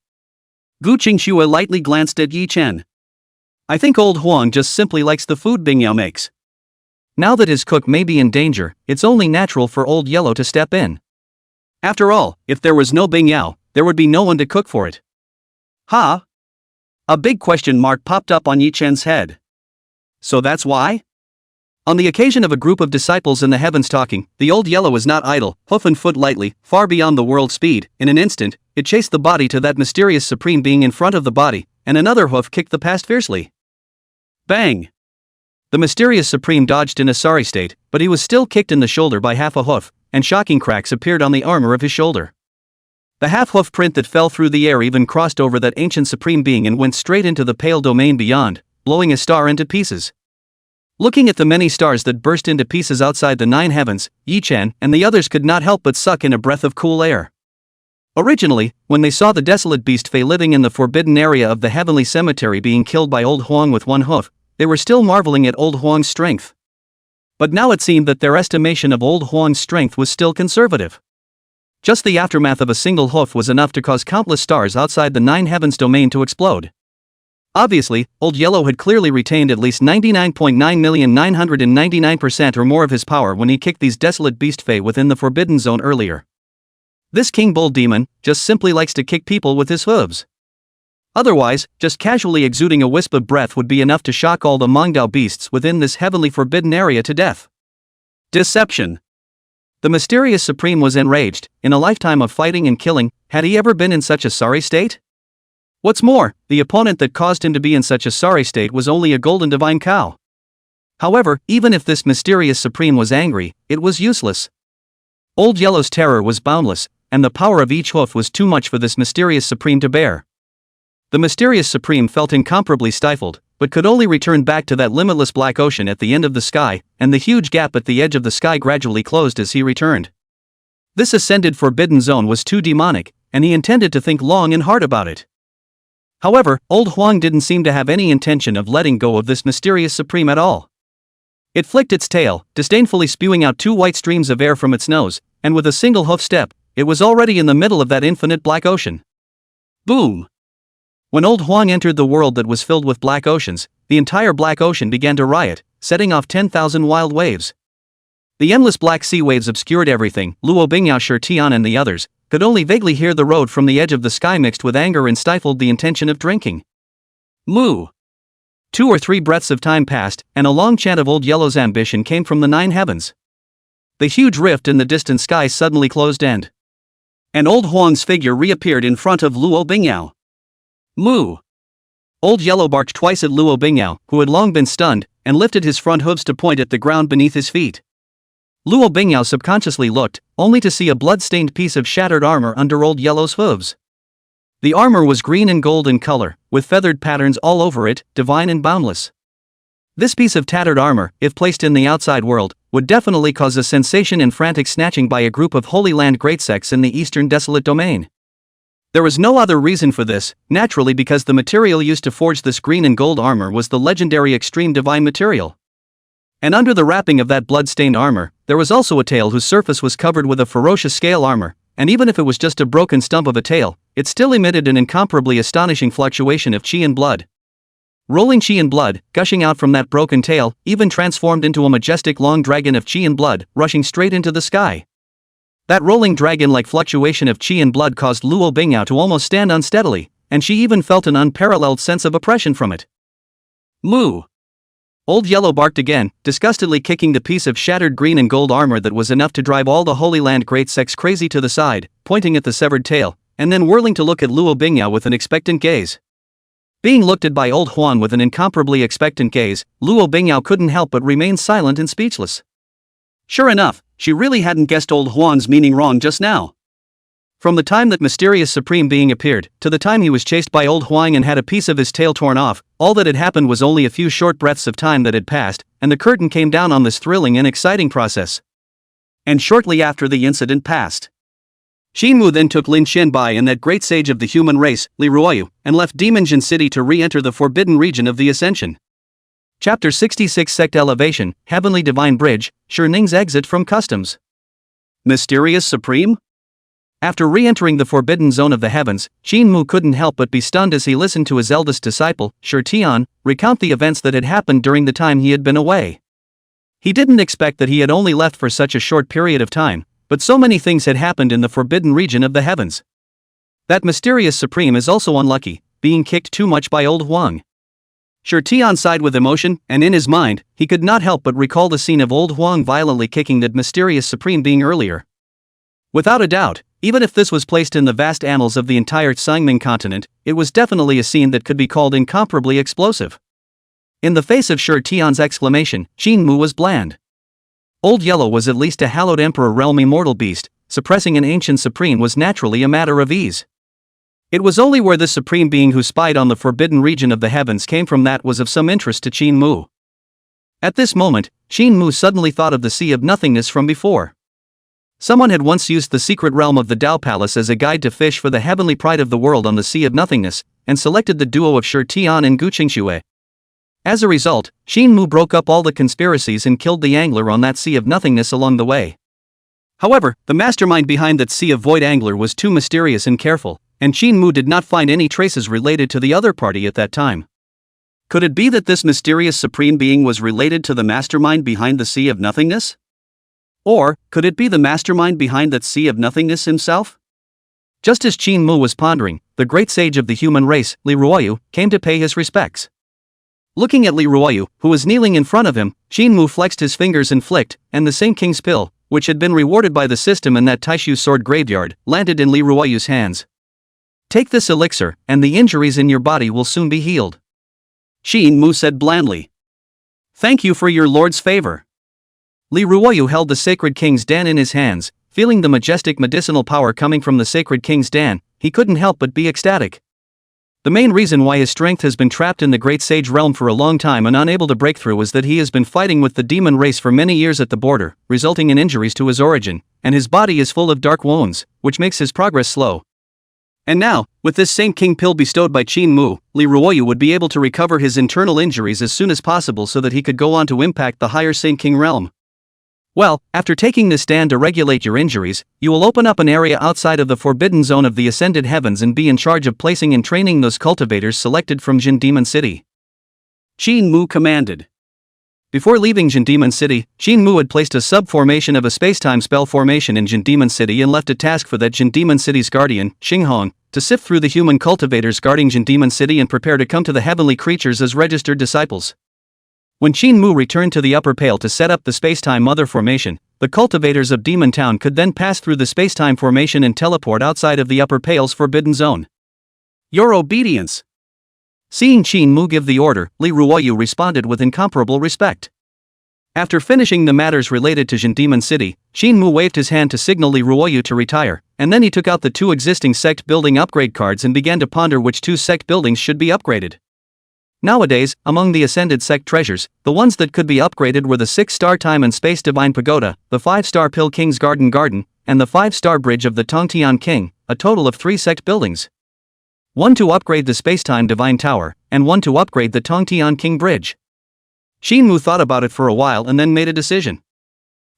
Qingxue lightly glanced at Yi Chen. I think Old Huang just simply likes the food Bingyao makes. Now that his cook may be in danger, it's only natural for Old Yellow to step in. After all, if there was no Bingyao, there would be no one to cook for it. Huh? A big question mark popped up on Yi Chen's head. So that's why? On the occasion of a group of disciples in the heavens talking, the old yellow was not idle, hoof and foot lightly, far beyond the world's speed. In an instant, it chased the body to that mysterious supreme being in front of the body, and another hoof kicked the past fiercely. Bang! The mysterious supreme dodged in a sorry state, but he was still kicked in the shoulder by half a hoof, and shocking cracks appeared on the armor of his shoulder. The half-hoof print that fell through the air even crossed over that ancient supreme being and went straight into the pale domain beyond, blowing a star into pieces. Looking at the many stars that burst into pieces outside the 9 heavens, Yi-chan and the others could not help but suck in a breath of cool air. Originally, when they saw the desolate beast Fei living in the forbidden area of the heavenly cemetery being killed by old Huang with one hoof, they were still marveling at old Huang's strength. But now it seemed that their estimation of old Huang's strength was still conservative. Just the aftermath of a single hoof was enough to cause countless stars outside the 9 heavens domain to explode. Obviously, Old Yellow had clearly retained at least 99.9,999% or more of his power when he kicked these desolate beast Fei within the forbidden zone earlier. This King Bull demon just simply likes to kick people with his hooves. Otherwise, just casually exuding a wisp of breath would be enough to shock all the Mangdao beasts within this heavenly forbidden area to death. Deception. The mysterious supreme was enraged. In a lifetime of fighting and killing, had he ever been in such a sorry state? What's more, the opponent that caused him to be in such a sorry state was only a golden divine cow. However, even if this mysterious supreme was angry, it was useless. Old Yellow's terror was boundless, and the power of each hoof was too much for this mysterious supreme to bear. The mysterious supreme felt incomparably stifled, but could only return back to that limitless black ocean at the end of the sky, and the huge gap at the edge of the sky gradually closed as he returned. This ascended forbidden zone was too demonic, and he intended to think long and hard about it. However, old Huang didn't seem to have any intention of letting go of this mysterious supreme at all. It flicked its tail, disdainfully spewing out 2 white streams of air from its nose, and with a single hoof step, it was already in the middle of that infinite black ocean. Boom! When old Huang entered the world that was filled with black oceans, the entire black ocean began to riot, setting off 10,000 wild waves. The endless black sea waves obscured everything. Luo Bingyao, Shi Tian and the others could only vaguely hear the road from the edge of the sky mixed with anger and stifled the intention of drinking. Moo! 2 or 3 breaths of time passed, and a long chant of Old Yellow's ambition came from the 9 heavens. The huge rift in the distant sky suddenly closed and Old Huang's figure reappeared in front of Luo Bingyao. Moo! Old Yellow barked twice at Luo Bingyao, who had long been stunned, and lifted his front hooves to point at the ground beneath his feet. Luo Bingyao subconsciously looked, only to see a blood-stained piece of shattered armor under Old Yellow's hooves. The armor was green and gold in color, with feathered patterns all over it, divine and boundless. This piece of tattered armor, if placed in the outside world, would definitely cause a sensation and frantic snatching by a group of Holy Land great sects in the eastern desolate domain. There was no other reason for this, naturally, because the material used to forge this green and gold armor was the legendary extreme divine material. And under the wrapping of that blood-stained armor, there was also a tail whose surface was covered with a ferocious scale armor, and even if it was just a broken stump of a tail, it still emitted an incomparably astonishing fluctuation of qi and blood. Rolling qi and blood, gushing out from that broken tail, even transformed into a majestic long dragon of qi and blood, rushing straight into the sky. That rolling dragon-like fluctuation of qi and blood caused Luo Bingyao to almost stand unsteadily, and she even felt an unparalleled sense of oppression from it. Moo! Old Yellow barked again, disgustedly kicking the piece of shattered green and gold armor that was enough to drive all the Holy Land great sects crazy to the side, pointing at the severed tail, and then whirling to look at Luo Bingyao with an expectant gaze. Being looked at by old Huan with an incomparably expectant gaze, Luo Bingyao couldn't help but remain silent and speechless. Sure enough, she really hadn't guessed old Huan's meaning wrong just now. From the time that mysterious supreme being appeared, to the time he was chased by old Huang and had a piece of his tail torn off, all that had happened was only a few short breaths of time that had passed, and the curtain came down on this thrilling and exciting process. And shortly after the incident passed, Xinmu then took Lin Xianbai and that great sage of the human race, Li Ruoyu, and left Demon Jin City to re-enter the forbidden region of the Ascension. Chapter 66 Sect Elevation, Heavenly Divine Bridge, Shi Ning's Exit from Customs. Mysterious Supreme? After re-entering the forbidden zone of the heavens, Xinmu couldn't help but be stunned as he listened to his eldest disciple, Shi Tian, recount the events that had happened during the time he had been away. He didn't expect that he had only left for such a short period of time, but so many things had happened in the forbidden region of the heavens. That mysterious supreme is also unlucky, being kicked too much by old Huang. Sure, Tian sighed with emotion, and in his mind, he could not help but recall the scene of old Huang violently kicking that mysterious supreme being earlier. Without a doubt, even if this was placed in the vast annals of the entire Tsangming continent, it was definitely a scene that could be called incomparably explosive. In the face of Sure Tian's exclamation, Qingmu was bland. Old Yellow was at least a hallowed emperor realm immortal beast, suppressing an ancient supreme was naturally a matter of ease. It was only where this supreme being who spied on the forbidden region of the heavens came from that was of some interest to Qingmu. At this moment, Qingmu suddenly thought of the Sea of Nothingness from before. Someone had once used the secret realm of the Dao Palace as a guide to fish for the heavenly pride of the world on the Sea of Nothingness, and selected the duo of Sure Tian and Qingxue. As a result, Qingmu broke up all the conspiracies and killed the angler on that Sea of Nothingness along the way. However, the mastermind behind that Sea of Void angler was too mysterious and careful, and Qingmu did not find any traces related to the other party at that time. Could it be that this mysterious supreme being was related to the mastermind behind the Sea of Nothingness? Or, could it be the mastermind behind that Sea of Nothingness himself? Just as Qingmu was pondering, the great sage of the human race, Li Ruoyu, came to pay his respects. Looking at Li Ruoyu, who was kneeling in front of him, Qingmu flexed his fingers and flicked, and the Saint King's pill, which had been rewarded by the system in that Taishu sword graveyard, landed in Li Ruoyu's hands. Take this elixir, and the injuries in your body will soon be healed. Qingmu said blandly. Thank you for your lord's favor. Li Ruoyu held the sacred king's dan in his hands, feeling the majestic medicinal power coming from the sacred king's dan, he couldn't help but be ecstatic. The main reason why his strength has been trapped in the great sage realm for a long time and unable to break through is that he has been fighting with the demon race for many years at the border, resulting in injuries to his origin, and his body is full of dark wounds, which makes his progress slow. And now, with this Saint King pill bestowed by Qingmu, Li Ruoyu would be able to recover his internal injuries as soon as possible so that he could go on to impact the higher Saint King realm. Well, after taking this stand to regulate your injuries, you will open up an area outside of the forbidden zone of the ascended heavens and be in charge of placing and training those cultivators selected from Jin Demon City. Qingmu commanded. Before leaving Jin Demon City, Qingmu had placed a sub-formation of a space-time spell formation in Jin Demon City and left a task for that Jin Demon City's guardian, Xinghong, to sift through the human cultivators guarding Jin Demon City and prepare to come to the heavenly creatures as registered disciples. When Qingmu returned to the Upper Pale to set up the space-time mother formation, the cultivators of Demon Town could then pass through the space-time formation and teleport outside of the Upper Pale's forbidden zone. Your obedience. Seeing Qingmu give the order, Li Ruoyu responded with incomparable respect. After finishing the matters related to Jin Demon City, Qingmu waved his hand to signal Li Ruoyu to retire, and then he took out the 2 existing sect building upgrade cards and began to ponder which 2 sect buildings should be upgraded. Nowadays, among the ascended sect treasures, the ones that could be upgraded were the 6-star Time and Space Divine Pagoda, the 5-star Pill King's Garden, and the 5-star Bridge of the Tongtian King, a total of 3 sect buildings. 1 to upgrade the Spacetime Divine Tower, and 1 to upgrade the Tongtian King Bridge. Qingmu thought about it for a while and then made a decision.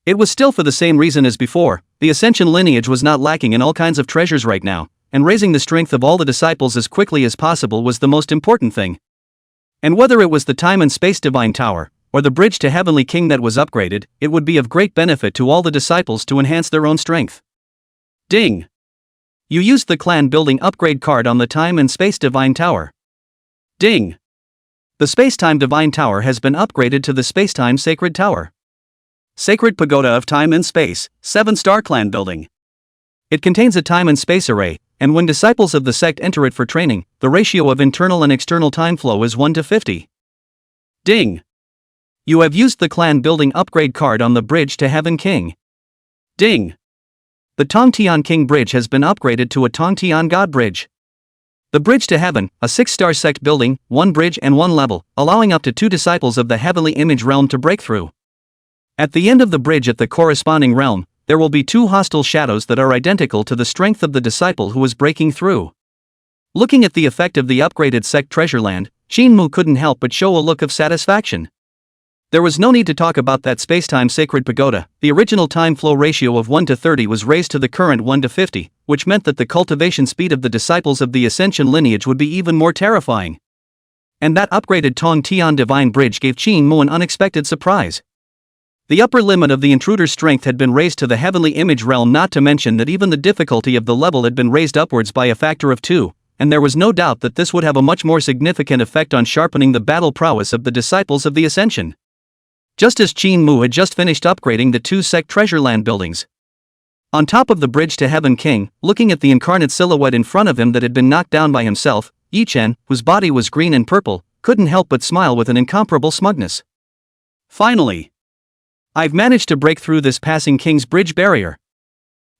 It was still for the same reason as before, the Ascension lineage was not lacking in all kinds of treasures right now, and raising the strength of all the disciples as quickly as possible was the most important thing. And whether it was the Time and Space Divine Tower, or the Bridge to Heavenly King that was upgraded, it would be of great benefit to all the disciples to enhance their own strength. Ding! You used the clan building upgrade card on the Time and Space Divine Tower. Ding! The Spacetime Divine Tower has been upgraded to the Spacetime Sacred Tower. Sacred Pagoda of Time and Space, 7-star clan building. It contains a time and space array, and when disciples of the sect enter it for training, the ratio of internal and external time flow is 1 to 50. Ding! You have used the clan building upgrade card on the Bridge to Heaven King. Ding! The Tongtian King Bridge has been upgraded to a Tongtian God Bridge. The Bridge to Heaven, a 6-star sect building, 1 bridge and 1 level, allowing up to 2 disciples of the Heavenly Image realm to break through. At the end of the bridge at the corresponding realm, there will be 2 hostile shadows that are identical to the strength of the disciple who is breaking through. Looking at the effect of the upgraded sect treasureland, Qingmu couldn't help but show a look of satisfaction. There was no need to talk about that spacetime sacred pagoda. The original time flow ratio of 1 to 30 was raised to the current 1 to 50, which meant that the cultivation speed of the disciples of the Ascension lineage would be even more terrifying. And that upgraded Tongtian Divine Bridge gave Qingmu an unexpected surprise. The upper limit of the intruder's strength had been raised to the Heavenly Image realm, not to mention that even the difficulty of the level had been raised upwards by a factor of 2, and there was no doubt that this would have a much more significant effect on sharpening the battle prowess of the disciples of the Ascension. Just as Qingxue had just finished upgrading the two sect treasure land buildings. On top of the bridge to Heaven King, looking at the incarnate silhouette in front of him that had been knocked down by himself, Yi Chen, whose body was green and purple, couldn't help but smile with an incomparable smugness. Finally! I've managed to break through this passing king's bridge barrier.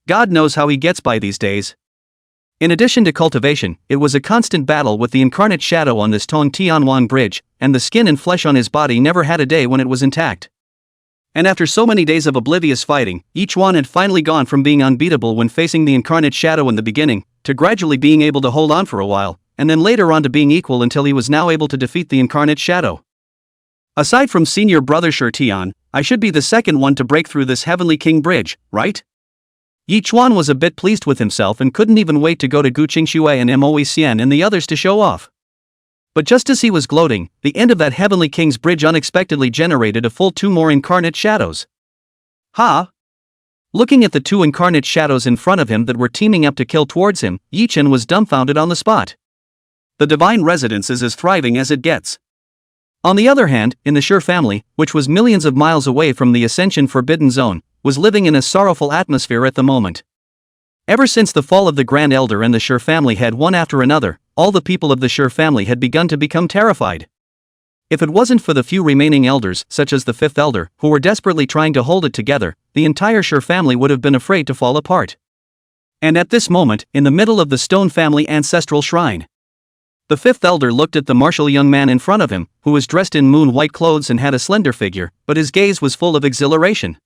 God knows how he gets by these days. In addition to cultivation, it was a constant battle with the incarnate shadow on this Taihuang bridge, and the skin and flesh on his body never had a day when it was intact. And after so many days of oblivious fighting, each one had finally gone from being unbeatable when facing the incarnate shadow in the beginning, to gradually being able to hold on for a while, and then later on to being equal until he was now able to defeat the incarnate shadow. Aside from senior brother Tian, I should be the second one to break through this Heavenly King bridge, right? Yi Chuan was a bit pleased with himself and couldn't even wait to go to Qingxue and Moe Xian and the others to show off. But just as he was gloating, the end of that Heavenly King's bridge unexpectedly generated a full two more incarnate shadows. Ha! Looking at the two incarnate shadows in front of him that were teaming up to kill towards him, Yi Chen was dumbfounded on the spot. The divine residence is as thriving as it gets. On the other hand, in the Sure family, which was millions of miles away from the Ascension Forbidden Zone, was living in a sorrowful atmosphere at the moment. Ever since the fall of the Grand Elder and the Sure family had one after another, all the people of the Sure family had begun to become terrified. If it wasn't for the few remaining elders, such as the fifth elder, who were desperately trying to hold it together, the entire Sure family would have been afraid to fall apart. And at this moment, in the middle of the Stone family ancestral shrine, the fifth elder looked at the martial young man in front of him, who was dressed in moon-white clothes and had a slender figure, but his gaze was full of exhilaration.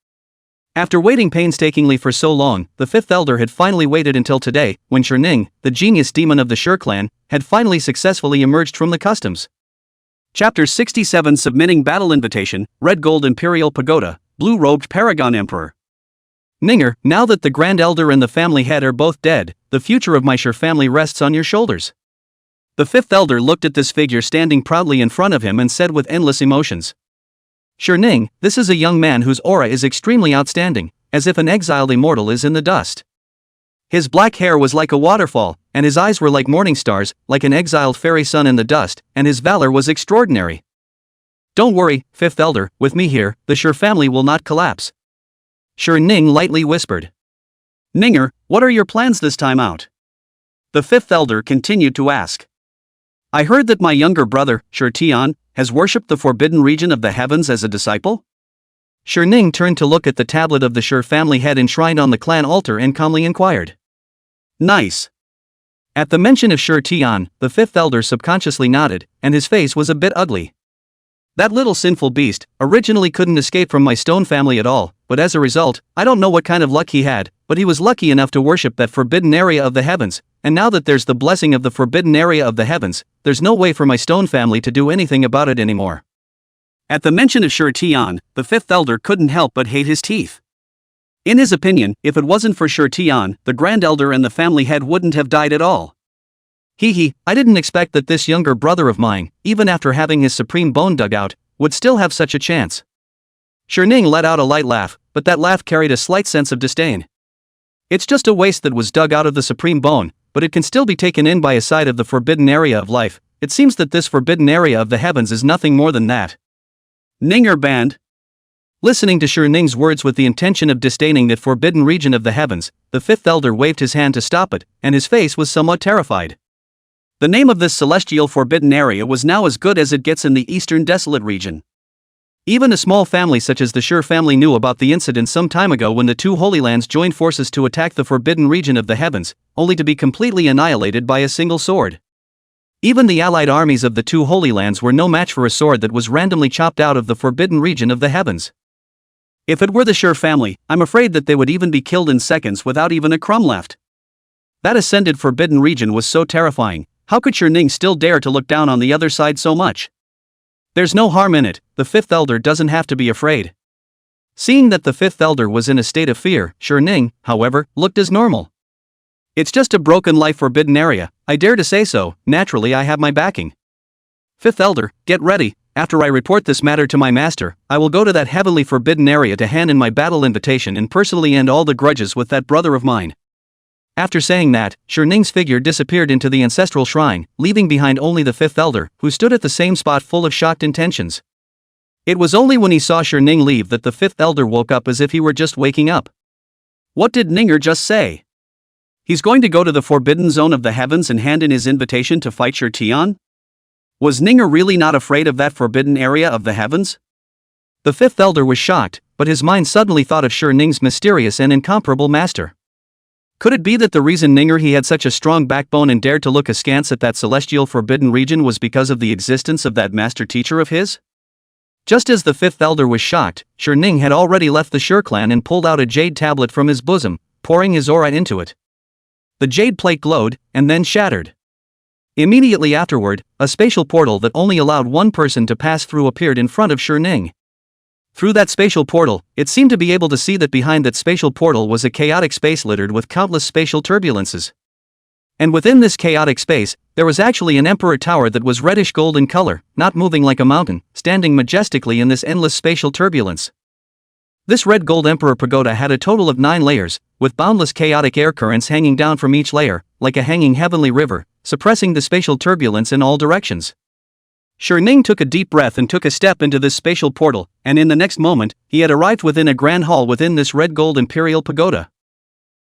After waiting painstakingly for so long, the fifth elder had finally waited until today, when Ning, the genius demon of the Sure clan, had finally successfully emerged from the customs. Chapter 67 Submitting Battle Invitation, Red Gold Imperial Pagoda, Blue-Robed Paragon Emperor. Ninger, now that the Grand Elder and the family head are both dead, the future of my Sure family rests on your shoulders. The fifth elder looked at this figure standing proudly in front of him and said with endless emotions. Ning, this is a young man whose aura is extremely outstanding, as if an exiled immortal is in the dust. His black hair was like a waterfall, and his eyes were like morning stars, like an exiled fairy sun in the dust, and his valor was extraordinary. Don't worry, fifth elder, with me here, the Sure family will not collapse. Ning lightly whispered. Ninger, what are your plans this time out? The fifth elder continued to ask. I heard that my younger brother, Tian, has worshipped the forbidden region of the heavens as a disciple? Ning turned to look at the tablet of the Sure family head enshrined on the clan altar and calmly inquired. Nice. At the mention of Tian, the fifth elder subconsciously nodded, and his face was a bit ugly. That little sinful beast originally couldn't escape from my Stone family at all, but as a result, I don't know what kind of luck he had, but he was lucky enough to worship that forbidden area of the heavens, and now that there's the blessing of the forbidden area of the heavens, there's no way for my Stone family to do anything about it anymore. At the mention of Tian, the fifth elder couldn't help but hate his teeth. In his opinion, if it wasn't for Tian, the Grand Elder and the family head wouldn't have died at all. I didn't expect that this younger brother of mine, even after having his supreme bone dug out, would still have such a chance. Ning let out a light laugh, but that laugh carried a slight sense of disdain. It's just a waste that was dug out of the supreme bone, but it can still be taken in by a side of the forbidden area of life. It seems that this forbidden area of the heavens is nothing more than that. Ninger banned. Listening to Ning's words with the intention of disdaining that forbidden region of the heavens, the fifth elder waved his hand to stop it, and his face was somewhat terrified. The name of this celestial forbidden area was now as good as it gets in the eastern desolate region. Even a small family such as the Sure family knew about the incident some time ago when the two Holy Lands joined forces to attack the forbidden region of the heavens, only to be completely annihilated by a single sword. Even the allied armies of the two Holy Lands were no match for a sword that was randomly chopped out of the forbidden region of the heavens. If it were the Sure family, I'm afraid that they would even be killed in seconds without even a crumb left. That ascended forbidden region was so terrifying. How could Ning still dare to look down on the other side so much? There's no harm in it, the fifth elder doesn't have to be afraid. Seeing that the fifth elder was in a state of fear, Ning, however, looked as normal. It's just a broken life forbidden area, I dare to say so, naturally I have my backing. Fifth elder, get ready, after I report this matter to my master, I will go to that heavenly forbidden area to hand in my battle invitation and personally end all the grudges with that brother of mine. After saying that, Ning's figure disappeared into the ancestral shrine, leaving behind only the fifth elder, who stood at the same spot full of shocked intentions. It was only when he saw Ning leave that the fifth elder woke up as if he were just waking up. What did Ninger just say? He's going to go to the forbidden zone of the heavens and hand in his invitation to fight Tian? Was Ninger really not afraid of that forbidden area of the heavens? The fifth elder was shocked, but his mind suddenly thought of Ning's mysterious and incomparable master. Could it be that the reason he had such a strong backbone and dared to look askance at that celestial forbidden region was because of the existence of that master teacher of his? Just as the fifth elder was shocked, Ning had already left the Shur clan and pulled out a jade tablet from his bosom, pouring his aura into it. The jade plate glowed, and then shattered. Immediately afterward, a spatial portal that only allowed one person to pass through appeared in front of Ning. Through that spatial portal, it seemed to be able to see that behind that spatial portal was a chaotic space littered with countless spatial turbulences. And within this chaotic space, there was actually an emperor tower that was reddish gold in color, not moving like a mountain, standing majestically in this endless spatial turbulence. This red gold emperor pagoda had a total of 9 layers, with boundless chaotic air currents hanging down from each layer, like a hanging heavenly river, suppressing the spatial turbulence in all directions. Ning took a deep breath and took a step into this spatial portal, and in the next moment, he had arrived within a grand hall within this red gold imperial pagoda.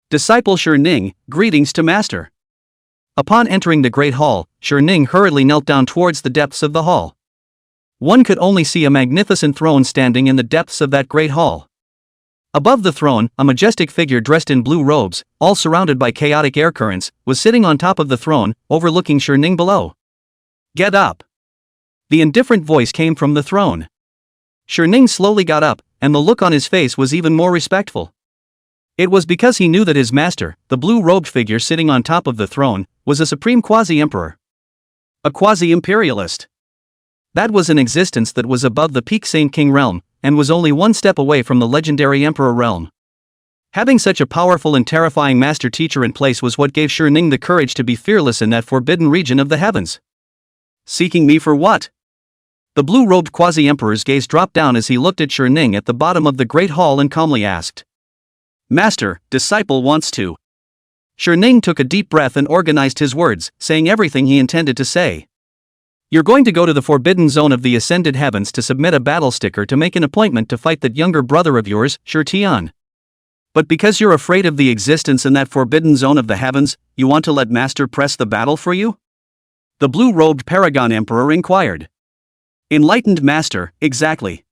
Disciple Ning, greetings to master. Upon entering the great hall, Ning hurriedly knelt down towards the depths of the hall. One could only see a magnificent throne standing in the depths of that great hall. Above the throne, a majestic figure dressed in blue robes, all surrounded by chaotic air currents, was sitting on top of the throne, overlooking Ning below. Get up! The indifferent voice came from the throne. Ning slowly got up, and the look on his face was even more respectful. It was because he knew that his master, the blue-robed figure sitting on top of the throne, was a supreme quasi-emperor. A quasi-imperialist. That was an existence that was above the peak Saint King realm, and was only one step away from the legendary emperor realm. Having such a powerful and terrifying master teacher in place was what gave Ning the courage to be fearless in that forbidden region of the heavens. Seeking me for what? The blue-robed quasi-emperor's gaze dropped down as he looked at Ning at the bottom of the great hall and calmly asked. Master, disciple wants to. Ning took a deep breath and organized his words, saying everything he intended to say. You're going to go to the forbidden zone of the ascended heavens to submit a battle sticker to make an appointment to fight that younger brother of yours, Tian. But because you're afraid of the existence in that forbidden zone of the heavens, you want to let master press the battle for you? The blue-robed paragon emperor inquired. Enlightened master, exactly.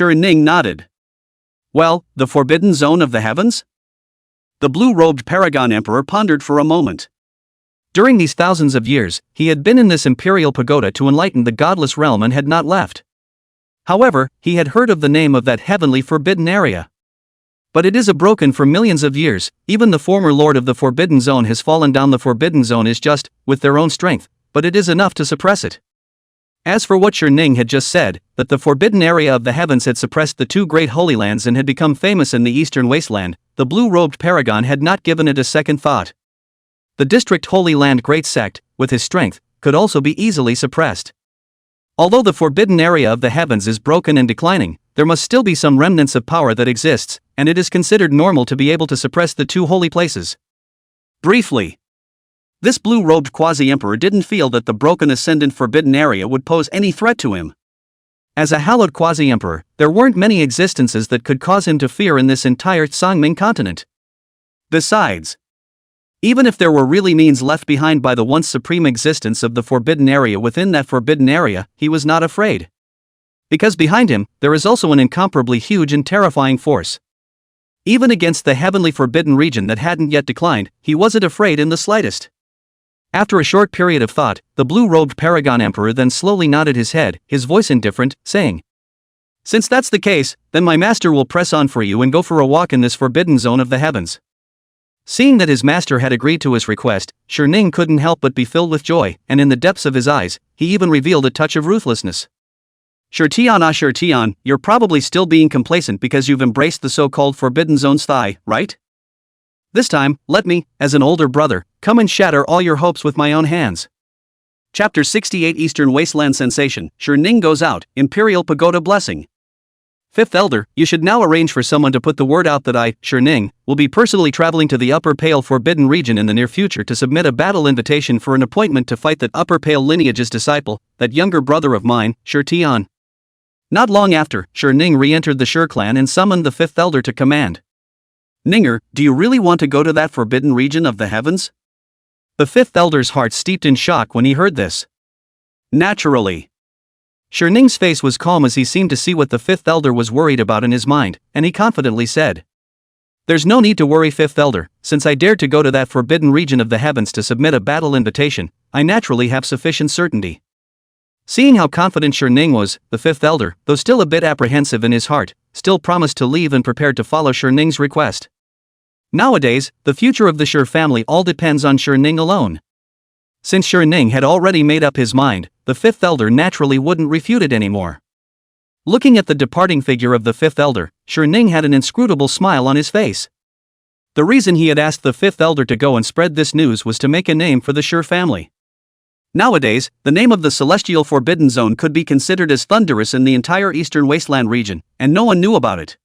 Ning nodded. Well, the forbidden zone of the heavens? The blue-robed paragon emperor pondered for a moment. During these thousands of years, he had been in this imperial pagoda to enlighten the godless realm and had not left. However, he had heard of the name of that heavenly forbidden area. But it is broken for millions of years, even the former lord of the forbidden zone has fallen down. The forbidden zone is just, with their own strength, but it is enough to suppress it. As for what Ning had just said, that the forbidden area of the heavens had suppressed the 2 great holy lands and had become famous in the eastern wasteland, the blue-robed paragon had not given it a second thought. The district Holy Land Great Sect, with his strength, could also be easily suppressed. Although the forbidden area of the heavens is broken and declining, there must still be some remnants of power that exists, and it is considered normal to be able to suppress the 2 holy places. Briefly, this blue-robed quasi-emperor didn't feel that the broken ascendant forbidden area would pose any threat to him. As a hallowed quasi-emperor, there weren't many existences that could cause him to fear in this entire Sangming continent. Besides, even if there were really means left behind by the once supreme existence of the forbidden area within that forbidden area, he was not afraid. Because behind him, there is also an incomparably huge and terrifying force. Even against the heavenly forbidden region that hadn't yet declined, he wasn't afraid in the slightest. After a short period of thought, the blue-robed paragon emperor then slowly nodded his head, his voice indifferent, saying, Since that's the case, then my master will press on for you and go for a walk in this forbidden zone of the heavens. Seeing that his master had agreed to his request, Ning couldn't help but be filled with joy, and in the depths of his eyes, he even revealed a touch of ruthlessness. Tian, you're probably still being complacent because you've embraced the so-called forbidden zone's thigh, right? This time, let me, as an older brother, come and shatter all your hopes with my own hands. Chapter 68 Eastern Wasteland Sensation, Ning goes out, Imperial Pagoda Blessing. Fifth Elder, you should now arrange for someone to put the word out that I, Ning, will be personally traveling to the Upper Pale Forbidden region in the near future to submit a battle invitation for an appointment to fight that Upper Pale lineage's disciple, that younger brother of mine, Tian. Not long after, Ning re-entered the clan and summoned the Fifth Elder to command. Ninger, do you really want to go to that forbidden region of the heavens? The Fifth Elder's heart steeped in shock when he heard this. Naturally. Ning's face was calm as he seemed to see what the Fifth Elder was worried about in his mind, and he confidently said, "There's no need to worry, Fifth Elder, since I dared to go to that forbidden region of the heavens to submit a battle invitation, I naturally have sufficient certainty." Seeing how confident Ning was, the Fifth Elder, though still a bit apprehensive in his heart, still promised to leave and prepared to follow Ning's request. Nowadays, the future of the family all depends on Ning alone. Since Ning had already made up his mind, the Fifth Elder naturally wouldn't refute it anymore. Looking at the departing figure of the Fifth Elder, Ning had an inscrutable smile on his face. The reason he had asked the Fifth Elder to go and spread this news was to make a name for the family. Nowadays, the name of the Celestial Forbidden Zone could be considered as thunderous in the entire Eastern Wasteland region, and no one knew about it.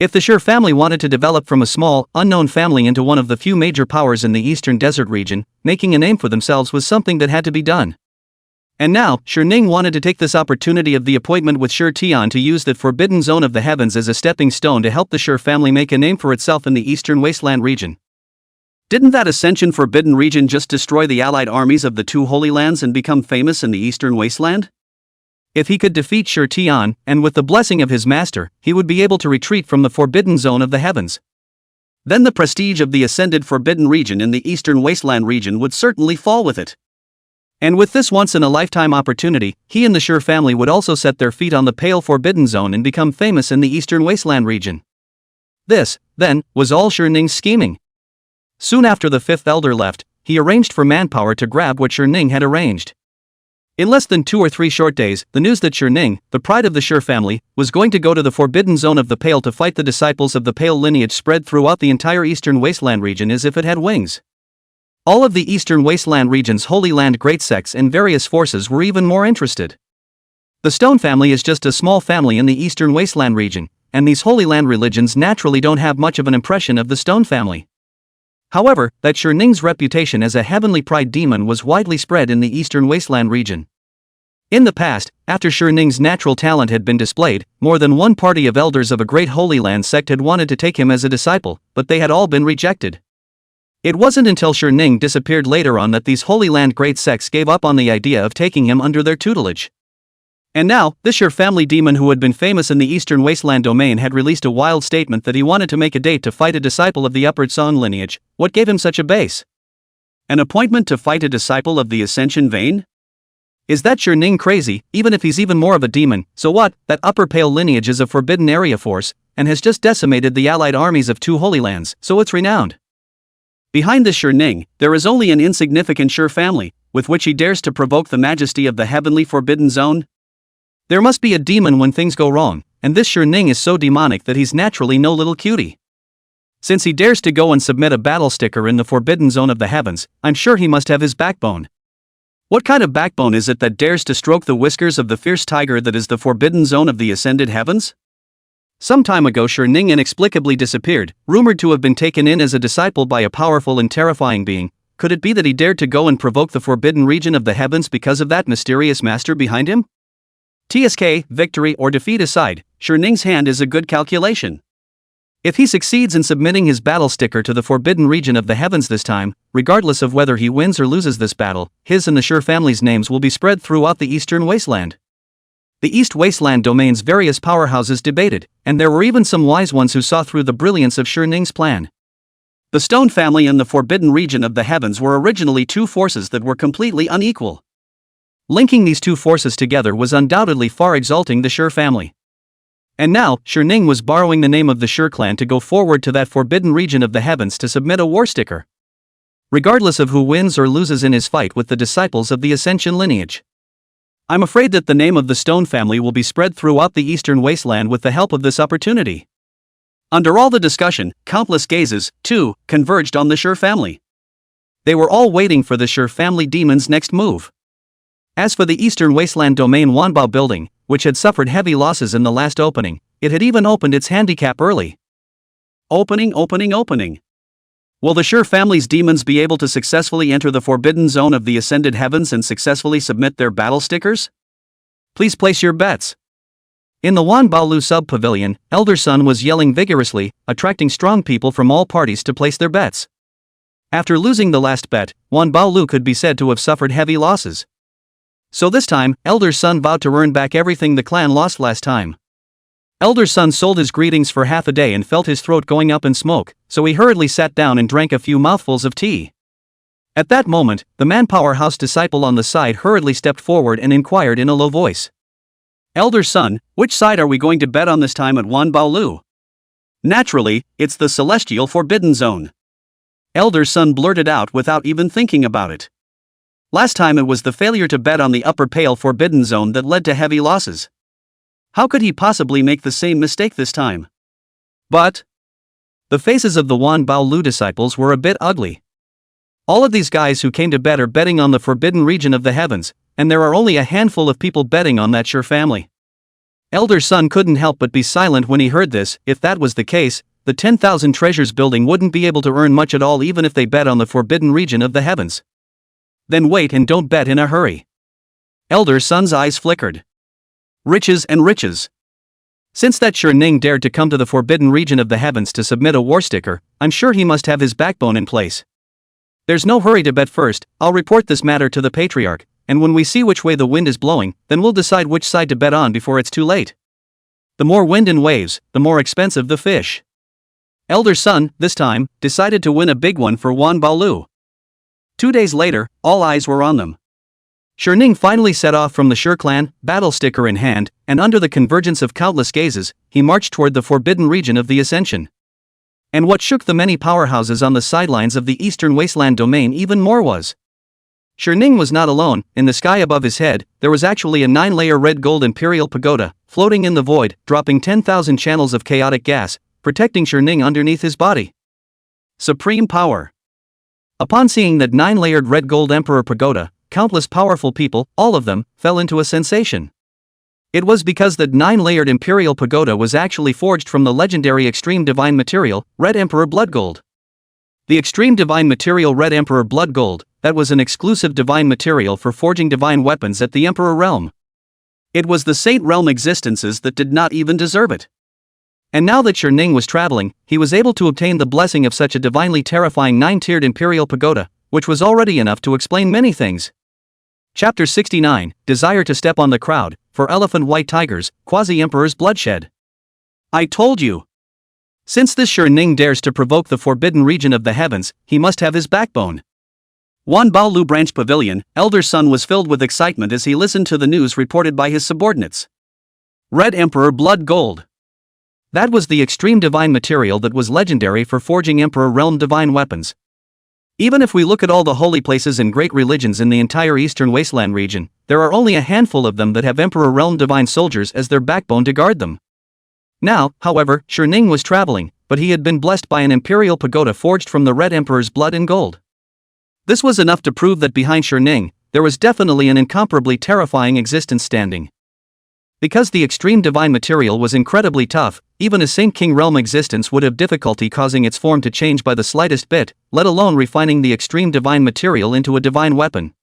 If the family wanted to develop from a small, unknown family into one of the few major powers in the Eastern Desert region, making a name for themselves was something that had to be done. And now, Ning wanted to take this opportunity of the appointment with Tian to use that forbidden zone of the heavens as a stepping stone to help the family make a name for itself in the Eastern Wasteland region. Didn't that Ascension Forbidden region just destroy the allied armies of the two Holy Lands and become famous in the Eastern Wasteland? If he could defeat Tian, and with the blessing of his master, he would be able to retreat from the forbidden zone of the heavens. Then the prestige of the ascended forbidden region in the Eastern Wasteland region would certainly fall with it. And with this once-in-a-lifetime opportunity, he and the family would also set their feet on the Pale Forbidden Zone and become famous in the Eastern Wasteland region. This, then, was all Ning's scheming. Soon after the Fifth Elder left, he arranged for manpower to grab what Ning had arranged. In less than 2 or 3 short days, the news that Ning, the pride of the family, was going to go to the forbidden zone of the Pale to fight the disciples of the Pale lineage spread throughout the entire Eastern Wasteland region as if it had wings. All of the Eastern Wasteland region's Holy Land great sects and various forces were even more interested. The Stone family is just a small family in the Eastern Wasteland region, and these Holy Land religions naturally don't have much of an impression of the Stone family. However, that Ning's reputation as a heavenly pride demon was widely spread in the Eastern Wasteland region. In the past, after Ning's natural talent had been displayed, more than one party of elders of a great Holy Land sect had wanted to take him as a disciple, but they had all been rejected. It wasn't until Ning disappeared later on that these Holy Land great sects gave up on the idea of taking him under their tutelage. And now, this family demon who had been famous in the Eastern Wasteland domain had released a wild statement that he wanted to make a date to fight a disciple of the Upper Song lineage. What gave him such a base? An appointment to fight a disciple of the Ascension Vein? Is that Ning crazy, even if he's even more of a demon? So what, that Upper Pale lineage is a forbidden area force, and has just decimated the allied armies of 2 Holy Lands, so it's renowned. Behind this Ning, there is only an insignificant family, with which he dares to provoke the majesty of the heavenly forbidden zone? There must be a demon when things go wrong, and this Ning is so demonic that he's naturally no little cutie. Since he dares to go and submit a battle sticker in the forbidden zone of the heavens, I'm sure he must have his backbone. What kind of backbone is it that dares to stroke the whiskers of the fierce tiger that is the forbidden zone of the ascended heavens? Some time ago Ning inexplicably disappeared, rumored to have been taken in as a disciple by a powerful and terrifying being. Could it be that he dared to go and provoke the forbidden region of the heavens because of that mysterious master behind him? TSK, victory or defeat aside, Ning's hand is a good calculation. If he succeeds in submitting his battle sticker to the forbidden region of the heavens this time, regardless of whether he wins or loses this battle, his and the family's names will be spread throughout the Eastern Wasteland. The East Wasteland domain's various powerhouses debated, and there were even some wise ones who saw through the brilliance of Ning's plan. The Stone family and the forbidden region of the heavens were originally 2 forces that were completely unequal. Linking these 2 forces together was undoubtedly far exalting the family. And now, Ning was borrowing the name of the clan to go forward to that forbidden region of the heavens to submit a war sticker. Regardless of who wins or loses in his fight with the disciples of the Ascension lineage. I'm afraid that the name of the Stone family will be spread throughout the Eastern Wasteland with the help of this opportunity. Under all the discussion, countless gazes, too, converged on the family. They were all waiting for the family demon's next move. As for the Eastern Wasteland domain Wanbao building, which had suffered heavy losses in the last opening, it had even opened its handicap early. Opening. Will the Sure family's demons be able to successfully enter the forbidden zone of the ascended heavens and successfully submit their battle stickers? Please place your bets. In the Wan Baolu sub-pavilion, Elder Sun was yelling vigorously, attracting strong people from all parties to place their bets. After losing the last bet, Wan Baolu could be said to have suffered heavy losses. So this time, Elder Sun vowed to earn back everything the clan lost last time. Elder Sun sold his greetings for half a day and felt his throat going up in smoke, so he hurriedly sat down and drank a few mouthfuls of tea. At that moment, the Manpower House disciple on the side hurriedly stepped forward and inquired in a low voice. Elder Sun, which side are we going to bet on this time at Wan Baolu? Naturally, it's the celestial forbidden zone. Elder Sun blurted out without even thinking about it. Last time it was the failure to bet on the upper pale forbidden zone that led to heavy losses. How could he possibly make the same mistake this time? But the faces of the Wan Baolu disciples were a bit ugly. All of these guys who came to bet are betting on the forbidden region of the heavens, and there are only a handful of people betting on that Sure family. Elder Sun couldn't help but be silent when he heard this. If that was the case, the 10,000 treasures building wouldn't be able to earn much at all even if they bet on the forbidden region of the heavens. Then wait and don't bet in a hurry. Elder Sun's eyes flickered. Riches and riches. Since that Sure Ning dared to come to the forbidden region of the heavens to submit a war sticker, I'm sure he must have his backbone in place. There's no hurry to bet first. I'll report this matter to the Patriarch, and when we see which way the wind is blowing, then we'll decide which side to bet on before it's too late. The more wind and waves, the more expensive the fish. Elder Sun, this time, decided to win a big one for Wan Baolu. 2 days later, all eyes were on them. Sure Ning finally set off from the Sure clan, battle sticker in hand, and under the convergence of countless gazes, he marched toward the forbidden region of the Ascension. And what shook the many powerhouses on the sidelines of the Eastern Wasteland domain even more was Sure Ning was not alone. In the sky above his head, there was actually a 9-layer red gold imperial pagoda, floating in the void, dropping 10,000 channels of chaotic gas, protecting Sure Ning underneath his body. Supreme power. Upon seeing that 9-layered red gold emperor pagoda, countless powerful people, all of them, fell into a sensation. It was because that 9-layered imperial pagoda was actually forged from the legendary extreme divine material, Red Emperor Blood Gold. The extreme divine material Red Emperor Blood Gold, that was an exclusive divine material for forging divine weapons at the Emperor Realm. It was the Saint Realm existences that did not even deserve it. And now that Sure Ning was traveling, he was able to obtain the blessing of such a divinely terrifying 9-tiered imperial pagoda, which was already enough to explain many things. Chapter 69, Desire to Step on the Crowd, for Elephant White Tigers, Quasi-Emperor's Bloodshed. I told you. Since this Sure Ning dares to provoke the forbidden region of the heavens, he must have his backbone. Wan Baolu Branch Pavilion, Elder Sun was filled with excitement as he listened to the news reported by his subordinates. Red Emperor Blood Gold. That was the extreme divine material that was legendary for forging Emperor Realm divine weapons. Even if we look at all the holy places and great religions in the entire Eastern Wasteland region, there are only a handful of them that have Emperor Realm divine soldiers as their backbone to guard them. Now, however, Sure Ning was traveling, but he had been blessed by an imperial pagoda forged from the Red Emperor's blood and gold. This was enough to prove that behind Sure Ning, there was definitely an incomparably terrifying existence standing. Because the extreme divine material was incredibly tough, even a Saint King Realm existence would have difficulty causing its form to change by the slightest bit, let alone refining the extreme divine material into a divine weapon.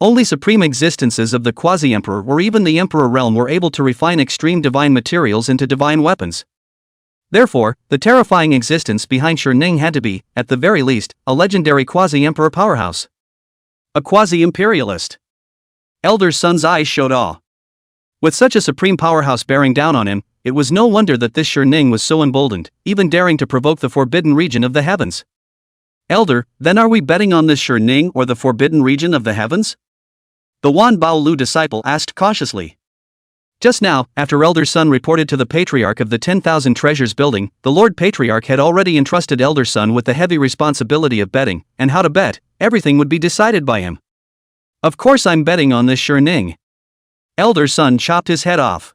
Only supreme existences of the Quasi-Emperor or even the Emperor Realm were able to refine extreme divine materials into divine weapons. Therefore, the terrifying existence behind Sure Ning had to be, at the very least, a legendary Quasi-Emperor powerhouse. A Quasi-Imperialist. Elder Sun's eyes showed awe. With such a supreme powerhouse bearing down on him, it was no wonder that this Sure Ning was so emboldened, even daring to provoke the forbidden region of the heavens. Elder, then are we betting on this Sure Ning or the forbidden region of the heavens? The Wan Baolu disciple asked cautiously. Just now, after Elder Sun reported to the Patriarch of the 10,000 treasures building, the Lord Patriarch had already entrusted Elder Sun with the heavy responsibility of betting, and how to bet, everything would be decided by him. Of course I'm betting on this Sure Ning. Elder Sun chopped his head off.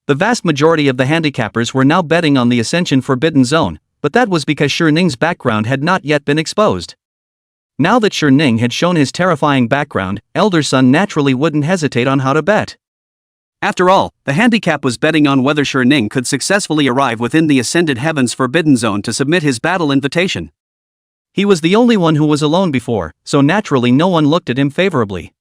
The vast majority of the handicappers were now betting on the Ascension Forbidden Zone, but that was because Sure Ning's background had not yet been exposed. Now that Sure Ning had shown his terrifying background, Elder Sun naturally wouldn't hesitate on how to bet. After all, the handicap was betting on whether Shi could successfully arrive within the Ascended Heaven's forbidden zone to submit his battle invitation. He was the only one who was alone before, so naturally no one looked at him favorably.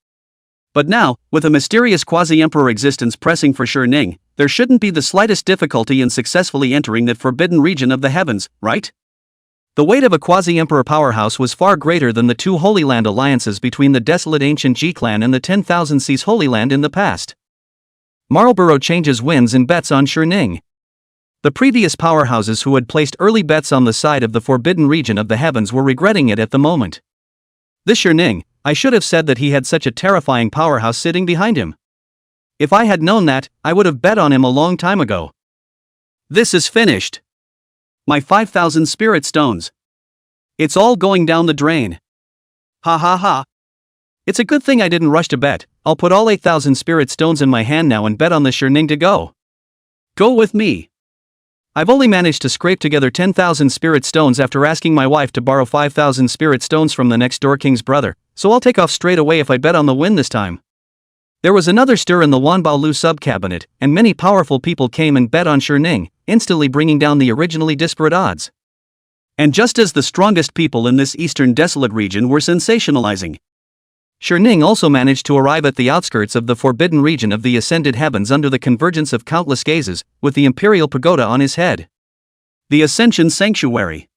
But now, with a mysterious quasi-emperor existence pressing for Shi, there shouldn't be the slightest difficulty in successfully entering that forbidden region of the heavens, right? The weight of a quasi-emperor powerhouse was far greater than the two Holy Land alliances between the desolate ancient Ji clan and the 10,000 Seas Holy Land in the past. Marlborough changes wins and bets on Shi. The previous powerhouses who had placed early bets on the side of the forbidden region of the heavens were regretting it at the moment. This Shi, I should have said that he had such a terrifying powerhouse sitting behind him. If I had known that, I would have bet on him a long time ago. This is finished. My 5,000 spirit stones. It's all going down the drain. Ha ha ha. It's a good thing I didn't rush to bet. I'll put all 8,000 spirit stones in my hand now and bet on the Shi to go. Go with me. I've only managed to scrape together 10,000 spirit stones after asking my wife to borrow 5,000 spirit stones from the next door king's brother, so I'll take off straight away if I bet on the win this time. There was another stir in the Wanbaolu sub-cabinet, and many powerful people came and bet on Shi, instantly bringing down the originally disparate odds. And just as the strongest people in this eastern desolate region were sensationalizing, Shi also managed to arrive at the outskirts of the forbidden region of the ascended heavens under the convergence of countless gazes, with the imperial pagoda on his head. The Ascension Sanctuary.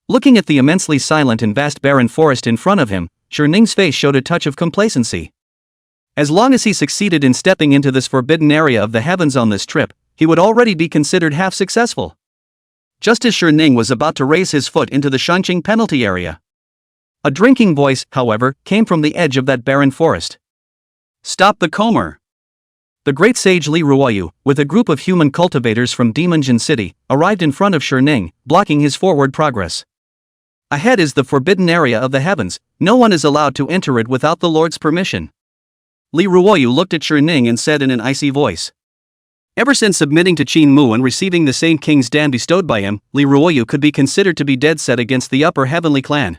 Looking at the immensely silent and vast barren forest in front of him, Shi face showed a touch of complacency. As long as he succeeded in stepping into this forbidden area of the heavens on this trip, he would already be considered half successful. Just as Shi was about to raise his foot into the Shanqing penalty area, a drinking voice, however, came from the edge of that barren forest. Stop the comber! The great sage Li Ruoyu, with a group of human cultivators from Demonjin City, arrived in front of Shi, blocking his forward progress. Ahead is the forbidden area of the heavens. No one is allowed to enter it without the Lord's permission. Li Ruoyu looked at Shi and said in an icy voice. Ever since submitting to Qin Mu and receiving the same king's dan bestowed by him, Li Ruoyu could be considered to be dead set against the upper heavenly clan.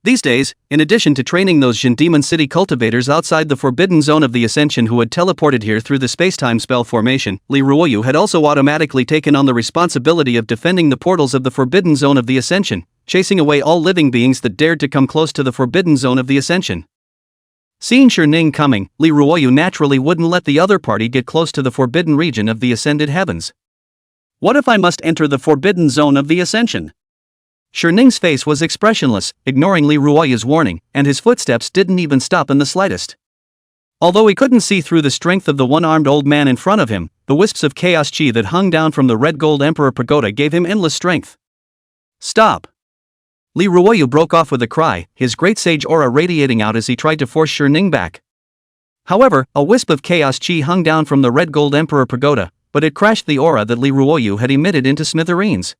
These days, in addition to training those Jin Demon City cultivators outside the forbidden zone of the Ascension who had teleported here through the space-time spell formation, Li Ruoyu had also automatically taken on the responsibility of defending the portals of the forbidden zone of the Ascension, chasing away all living beings that dared to come close to the forbidden zone of the Ascension. Seeing Shi coming, Li Ruoyu naturally wouldn't let the other party get close to the forbidden region of the ascended heavens. What if I must enter the forbidden zone of the Ascension? Shi face was expressionless, ignoring Li Ruoyu's warning, and his footsteps didn't even stop in the slightest. Although he couldn't see through the strength of the one-armed old man in front of him, the wisps of chaos chi that hung down from the red gold emperor pagoda gave him endless strength. Stop! Li Ruoyu broke off with a cry, his great sage aura radiating out as he tried to force Shi back. However, a wisp of chaos chi hung down from the red gold emperor pagoda, but it crashed the aura that Li Ruoyu had emitted into smithereens.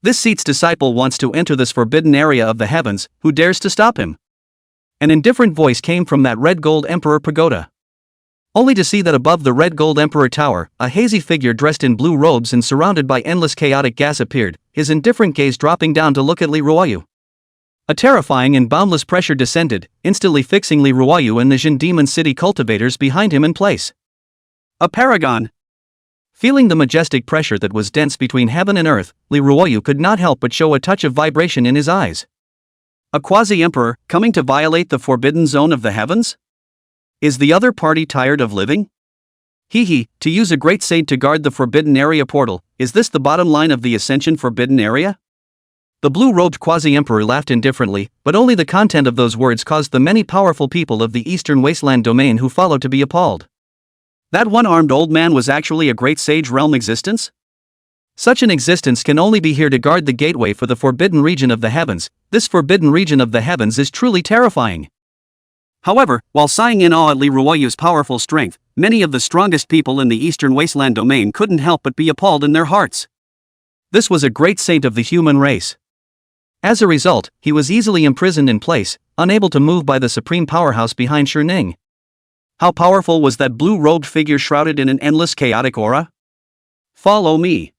This Seat's disciple wants to enter this forbidden area of the heavens, who dares to stop him? An indifferent voice came from that red gold emperor pagoda. Only to see that above the red gold emperor tower, a hazy figure dressed in blue robes and surrounded by endless chaotic gas appeared, his indifferent gaze dropping down to look at Li Ruoyu. A terrifying and boundless pressure descended, instantly fixing Li Ruoyu and the Jin Demon City cultivators behind him in place. A paragon! Feeling the majestic pressure that was dense between heaven and earth, Li Ruoyu could not help but show a touch of vibration in his eyes. A quasi-emperor, coming to violate the forbidden zone of the heavens? Is the other party tired of living? To use a great saint to guard the forbidden area portal, is this the bottom line of the Ascension forbidden area? The blue-robed quasi-emperor laughed indifferently, but only the content of those words caused the many powerful people of the eastern wasteland domain who followed to be appalled. That one-armed old man was actually a great sage realm existence? Such an existence can only be here to guard the gateway for the forbidden region of the heavens. This forbidden region of the heavens is truly terrifying. However, while sighing in awe at Li Ruoyu's powerful strength, many of the strongest people in the eastern wasteland domain couldn't help but be appalled in their hearts. This was a great saint of the human race. As a result, he was easily imprisoned in place, unable to move by the supreme powerhouse behind Shi. How powerful was that blue-robed figure shrouded in an endless chaotic aura? Follow me.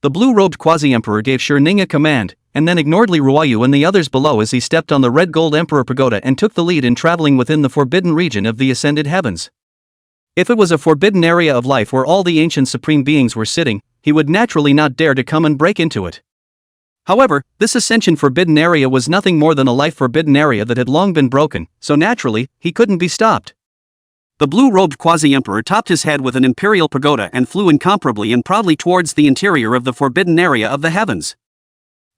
The blue-robed quasi-emperor gave Shi a command, and then ignored Li Ruoyu and the others below as he stepped on the red gold emperor pagoda and took the lead in traveling within the forbidden region of the ascended heavens. If it was a forbidden area of life where all the ancient supreme beings were sitting, he would naturally not dare to come and break into it. However, this ascension forbidden area was nothing more than a life forbidden area that had long been broken, so naturally, he couldn't be stopped. The blue-robed quasi-emperor topped his head with an imperial pagoda and flew incomparably and proudly towards the interior of the forbidden area of the heavens.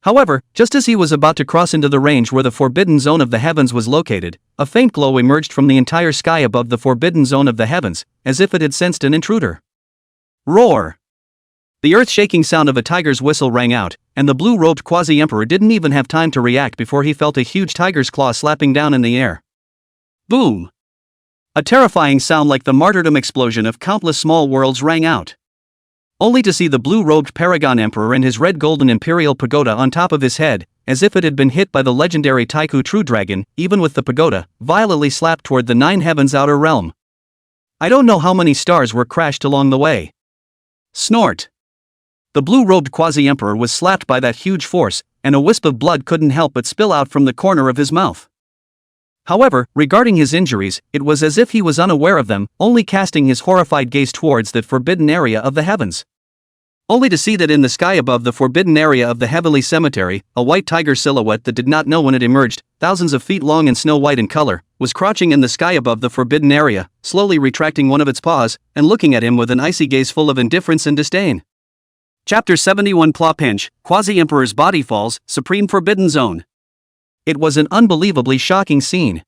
However, just as he was about to cross into the range where the forbidden zone of the heavens was located, a faint glow emerged from the entire sky above the forbidden zone of the heavens, as if it had sensed an intruder. Roar! The earth-shaking sound of a tiger's whistle rang out, and the blue-robed quasi-emperor didn't even have time to react before he felt a huge tiger's claw slapping down in the air. Boom! A terrifying sound like the martyrdom explosion of countless small worlds rang out. Only to see the blue-robed paragon emperor and his red golden imperial pagoda on top of his head, as if it had been hit by the legendary Taihu true dragon, even with the pagoda, violently slapped toward the nine heavens outer realm. I don't know how many stars were crashed along the way. Snort! The blue-robed quasi-emperor was slapped by that huge force, and a wisp of blood couldn't help but spill out from the corner of his mouth. However, regarding his injuries, it was as if he was unaware of them, only casting his horrified gaze towards that forbidden area of the heavens. Only to see that in the sky above the forbidden area of the heavenly cemetery, a white tiger silhouette that did not know when it emerged, thousands of feet long and snow-white in color, was crouching in the sky above the forbidden area, slowly retracting one of its paws, and looking at him with an icy gaze full of indifference and disdain. Chapter 71 Claw Pinch, Quasi-Emperor's Body Falls, Supreme Forbidden Zone. It was an unbelievably shocking scene.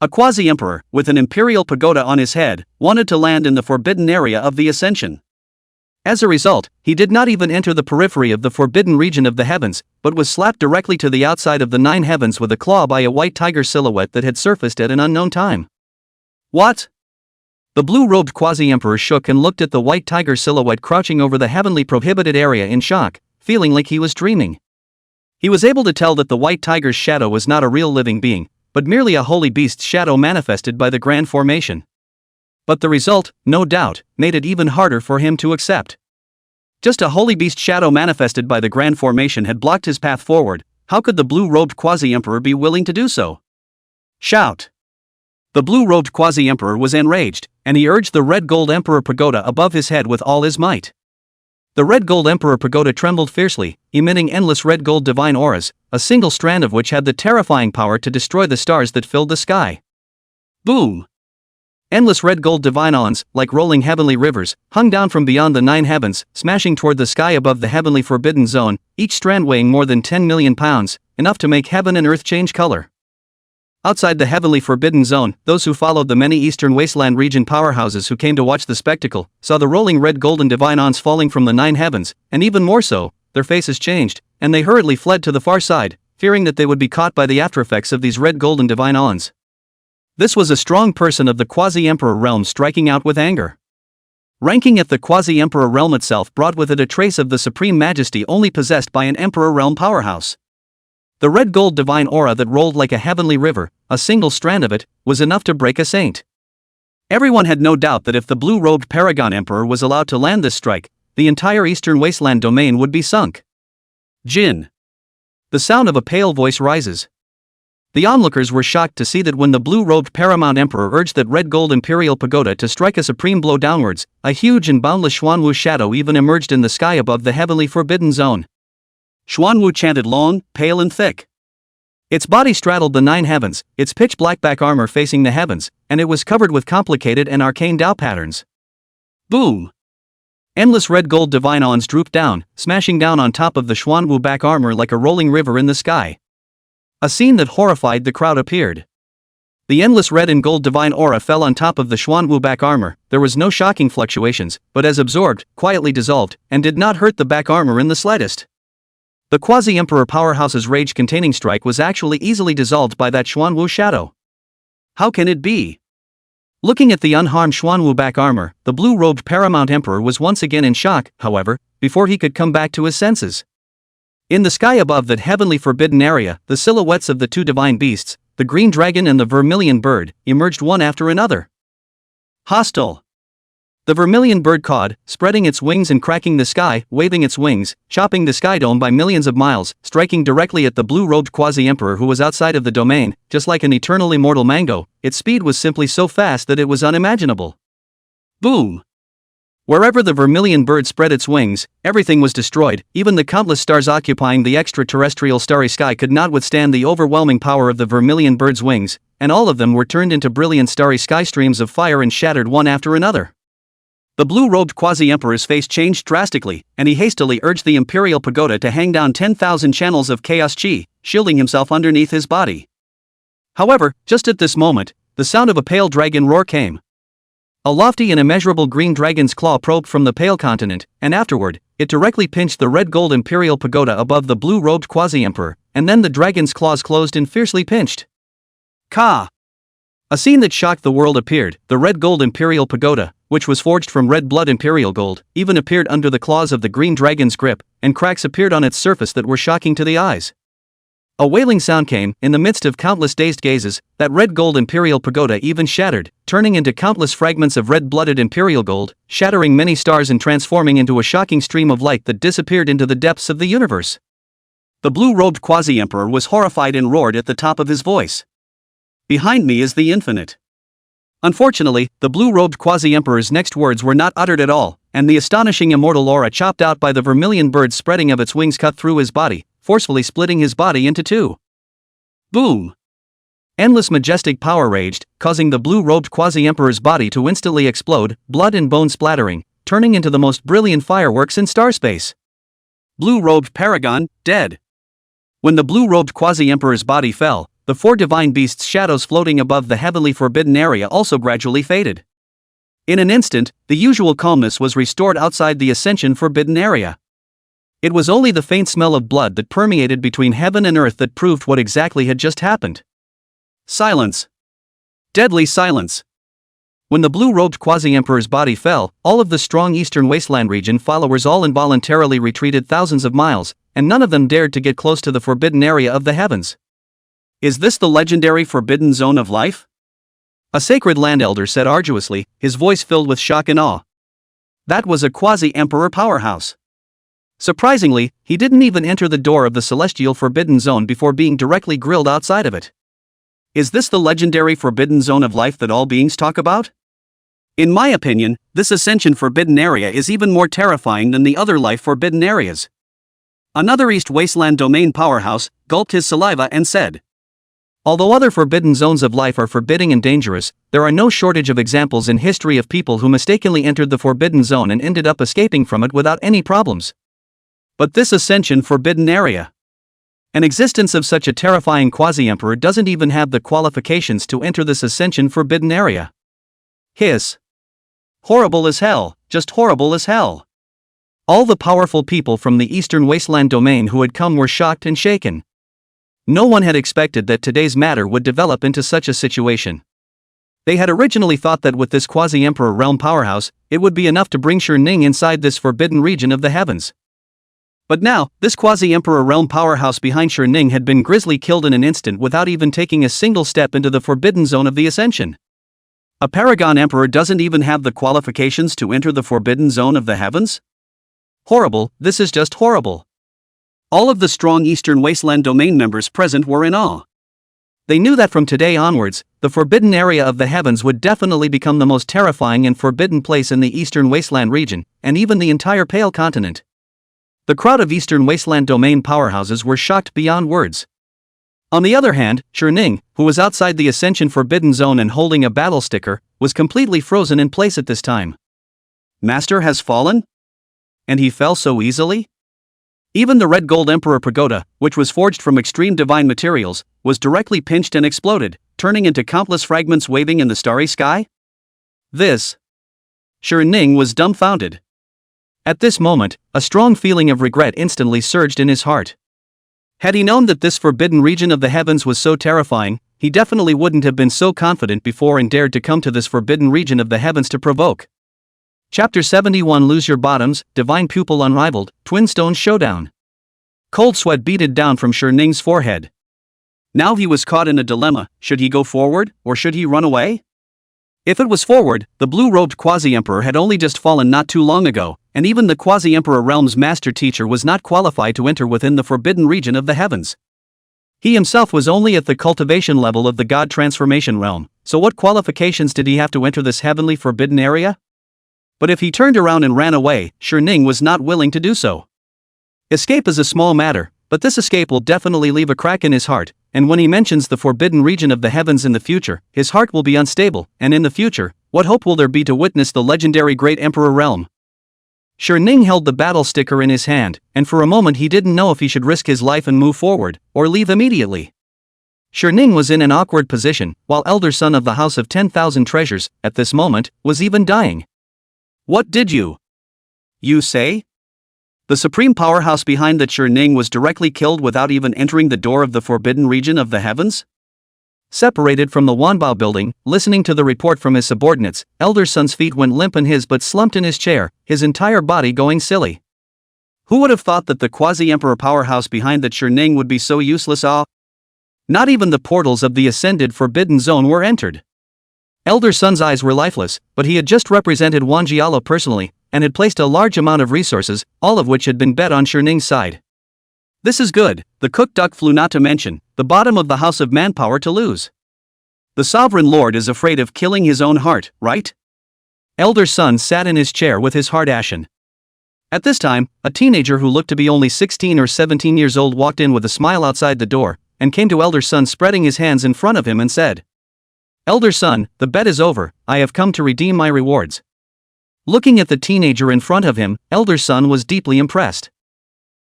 A quasi-emperor, with an imperial pagoda on his head, wanted to land in the forbidden area of the ascension. As a result, he did not even enter the periphery of the forbidden region of the heavens, but was slapped directly to the outside of the nine heavens with a claw by a white tiger silhouette that had surfaced at an unknown time. What? The blue-robed quasi-emperor shook and looked at the white tiger silhouette crouching over the heavenly prohibited area in shock, feeling like he was dreaming. He was able to tell that the white tiger's shadow was not a real living being, but merely a holy beast's shadow manifested by the grand formation. But the result, no doubt, made it even harder for him to accept. Just a holy beast shadow manifested by the grand formation had blocked his path forward. How could the blue-robed quasi-emperor be willing to do so? Shout! The blue-robed quasi-emperor was enraged, and he urged the red gold emperor pagoda above his head with all his might. The red gold emperor pagoda trembled fiercely, emitting endless red gold divine auras, a single strand of which had the terrifying power to destroy the stars that filled the sky. Boom! Endless red gold divine awns, like rolling heavenly rivers, hung down from beyond the nine heavens, smashing toward the sky above the heavenly forbidden zone, each strand weighing more than 10 million pounds, enough to make heaven and earth change color. Outside the heavenly forbidden zone, those who followed the many eastern wasteland region powerhouses who came to watch the spectacle, saw the rolling red golden divine awns falling from the nine heavens, and even more so, their faces changed, and they hurriedly fled to the far side, fearing that they would be caught by the aftereffects of these red golden divine awns. This was a strong person of the quasi-emperor realm striking out with anger. Ranking at the quasi-emperor realm itself brought with it a trace of the supreme majesty only possessed by an emperor realm powerhouse. The red gold divine aura that rolled like a heavenly river, a single strand of it, was enough to break a saint. Everyone had no doubt that if the blue-robed paragon emperor was allowed to land this strike, the entire eastern wasteland domain would be sunk. Jin. The sound of a pale voice rises. The onlookers were shocked to see that when the blue-robed paramount emperor urged that red gold imperial pagoda to strike a supreme blow downwards, a huge and boundless Xuanwu shadow even emerged in the sky above the heavenly forbidden zone. Xuanwu chanted long, pale and thick. Its body straddled the nine heavens, its pitch-black back armor facing the heavens, and it was covered with complicated and arcane Dao patterns. Boom! Endless red gold divine awns drooped down, smashing down on top of the Xuanwu back armor like a rolling river in the sky. A scene that horrified the crowd appeared. The endless red and gold divine aura fell on top of the Xuanwu back armor. There was no shocking fluctuations, but as absorbed, quietly dissolved, and did not hurt the back armor in the slightest. The quasi-emperor powerhouse's rage-containing strike was actually easily dissolved by that Xuanwu shadow. How can it be? Looking at the unharmed Xuanwu back armor, the blue-robed paramount emperor was once again in shock, however, before he could come back to his senses. In the sky above that heavenly forbidden area, the silhouettes of the two divine beasts, the green dragon and the vermilion bird, emerged one after another. Hostile. The vermilion bird cawed, spreading its wings and cracking the sky, waving its wings, chopping the sky dome by millions of miles, striking directly at the blue-robed quasi-emperor who was outside of the domain. Just like an eternal immortal mango, its speed was simply so fast that it was unimaginable. Boom! Wherever the vermilion bird spread its wings, everything was destroyed. Even the countless stars occupying the extraterrestrial starry sky could not withstand the overwhelming power of the vermilion bird's wings, and all of them were turned into brilliant starry sky streams of fire and shattered one after another. The blue-robed quasi-emperor's face changed drastically, and he hastily urged the imperial pagoda to hang down 10,000 channels of chaos chi, shielding himself underneath his body. However, just at this moment, the sound of a pale dragon roar came. A lofty and immeasurable green dragon's claw probed from the pale continent, and afterward, it directly pinched the red-gold imperial pagoda above the blue-robed quasi-emperor, and then the dragon's claws closed and fiercely pinched. Ka! A scene that shocked the world appeared. The red-gold imperial pagoda, which was forged from red-blood imperial gold, even appeared under the claws of the green dragon's grip, and cracks appeared on its surface that were shocking to the eyes. A wailing sound came. In the midst of countless dazed gazes, that red-gold imperial pagoda even shattered, turning into countless fragments of red-blooded imperial gold, shattering many stars and transforming into a shocking stream of light that disappeared into the depths of the universe. The blue-robed quasi-emperor was horrified and roared at the top of his voice. "Behind me is the infinite." Unfortunately, the blue-robed quasi-emperor's next words were not uttered at all, and the astonishing immortal aura chopped out by the vermilion bird's spreading of its wings cut through his body, forcefully splitting his body into two. Boom! Endless majestic power raged, causing the blue-robed quasi-emperor's body to instantly explode, blood and bone splattering, turning into the most brilliant fireworks in star space. Blue-robed paragon, dead. When the blue-robed quasi-emperor's body fell, the four divine beasts' shadows floating above the heavenly forbidden area also gradually faded. In an instant, the usual calmness was restored outside the ascension forbidden area. It was only the faint smell of blood that permeated between heaven and earth that proved what exactly had just happened. Silence. Deadly silence. When the blue-robed quasi-emperor's body fell, all of the strong eastern wasteland region followers all involuntarily retreated thousands of miles, and none of them dared to get close to the forbidden area of the heavens. Is this the legendary forbidden zone of life? A sacred land elder said arduously, his voice filled with shock and awe. That was a quasi-emperor powerhouse. Surprisingly, he didn't even enter the door of the celestial forbidden zone before being directly grilled outside of it. Is this the legendary forbidden zone of life that all beings talk about? In my opinion, this ascension forbidden area is even more terrifying than the other life forbidden areas. Another East Wasteland domain powerhouse gulped his saliva and said, "Although other forbidden zones of life are forbidding and dangerous, there are no shortage of examples in history of people who mistakenly entered the forbidden zone and ended up escaping from it without any problems. But this ascension forbidden area. An existence of such a terrifying quasi-emperor doesn't even have the qualifications to enter this ascension forbidden area." Hiss. Horrible as hell, just horrible as hell. All the powerful people from the Eastern Wasteland domain who had come were shocked and shaken. No one had expected that today's matter would develop into such a situation. They had originally thought that with this quasi-emperor realm powerhouse, it would be enough to bring Ning inside this forbidden region of the heavens. But now, this quasi-emperor realm powerhouse behind Ning had been grisly killed in an instant without even taking a single step into the forbidden zone of the ascension. A paragon emperor doesn't even have the qualifications to enter the forbidden zone of the heavens? Horrible, this is just horrible. All of the strong Eastern Wasteland domain members present were in awe. They knew that from today onwards, the forbidden area of the heavens would definitely become the most terrifying and forbidden place in the Eastern Wasteland region, and even the entire Pale Continent. The crowd of Eastern Wasteland domain powerhouses were shocked beyond words. On the other hand, Ning, who was outside the Ascension Forbidden Zone and holding a battle sticker, was completely frozen in place at this time. Master has fallen? And he fell so easily? Even the red gold Emperor Pagoda, which was forged from extreme divine materials, was directly pinched and exploded, turning into countless fragments waving in the starry sky? This. Ning was dumbfounded. At this moment, a strong feeling of regret instantly surged in his heart. Had he known that this forbidden region of the heavens was so terrifying, he definitely wouldn't have been so confident before and dared to come to this forbidden region of the heavens to provoke. Chapter 71 Lose Your Bottoms, Divine Pupil Unrivaled, Twin Stones Showdown. Cold sweat beaded down from Ning's forehead. Now he was caught in a dilemma: should he go forward, or should he run away? If it was forward, the blue-robed quasi-emperor had only just fallen not too long ago, and even the quasi-emperor realm's master teacher was not qualified to enter within the forbidden region of the heavens. He himself was only at the cultivation level of the god transformation realm, so what qualifications did he have to enter this heavenly forbidden area? But if he turned around and ran away, Ning was not willing to do so. Escape is a small matter, but this escape will definitely leave a crack in his heart, and when he mentions the forbidden region of the heavens in the future, his heart will be unstable, and in the future, what hope will there be to witness the legendary Great Emperor realm? Ning held the battle sticker in his hand, and for a moment he didn't know if he should risk his life and move forward, or leave immediately. Ning was in an awkward position, while elder son of the House of 10,000 Treasures, at this moment, was even dying. What did you say? The supreme powerhouse behind the Ning was directly killed without even entering the door of the forbidden region of the heavens? Separated from the Wanbao building, listening to the report from his subordinates, elder son's feet went limp and his butt slumped in his chair, his entire body going silly. Who would have thought that the quasi-emperor powerhouse behind the Ning would be so useless? Not even the portals of the ascended forbidden zone were entered. Elder son's eyes were lifeless, but he had just represented Wang Jialo personally, and had placed a large amount of resources, all of which had been bet on Ning's side. This is good, the cooked duck flew, not to mention the bottom of the house of manpower to lose. The sovereign lord is afraid of killing his own heart, right? Elder son sat in his chair with his heart ashen. At this time, a teenager who looked to be only 16 or 17 years old walked in with a smile outside the door, and came to elder son spreading his hands in front of him and said, "Elder son, the bet is over, I have come to redeem my rewards." Looking at the teenager in front of him, elder son was deeply impressed.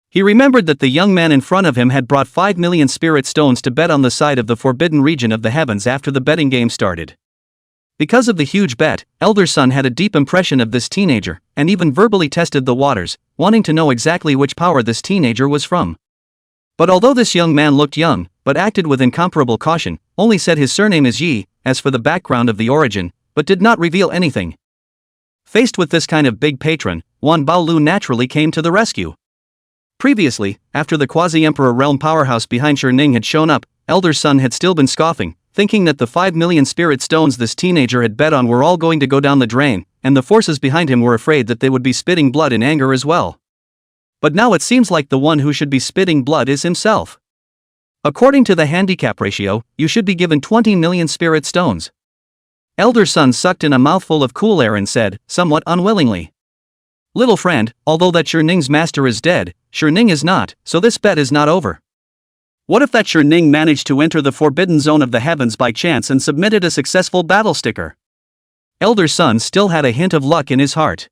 He remembered that the young man in front of him had brought 5 million spirit stones to bet on the side of the forbidden region of the heavens after the betting game started. Because of the huge bet, elder son had a deep impression of this teenager, and even verbally tested the waters, wanting to know exactly which power this teenager was from. But although this young man looked young, but acted with incomparable caution, only said his surname is Yi, as for the background of the origin, but did not reveal anything. Faced with this kind of big patron, Wan Baolu naturally came to the rescue. Previously, after the quasi-emperor realm powerhouse behind Ning had shown up, elder son had still been scoffing, thinking that the 5 million spirit stones this teenager had bet on were all going to go down the drain, and the forces behind him were afraid that they would be spitting blood in anger as well. But now it seems like the one who should be spitting blood is himself. According to the handicap ratio, you should be given 20 million spirit stones. Elder son sucked in a mouthful of cool air and said, somewhat unwillingly, "Little friend, although that Ning's master is dead, Ning is not, so this bet is not over. What if that Ning managed to enter the forbidden zone of the heavens by chance and submitted a successful battle sticker?" Elder son still had a hint of luck in his heart.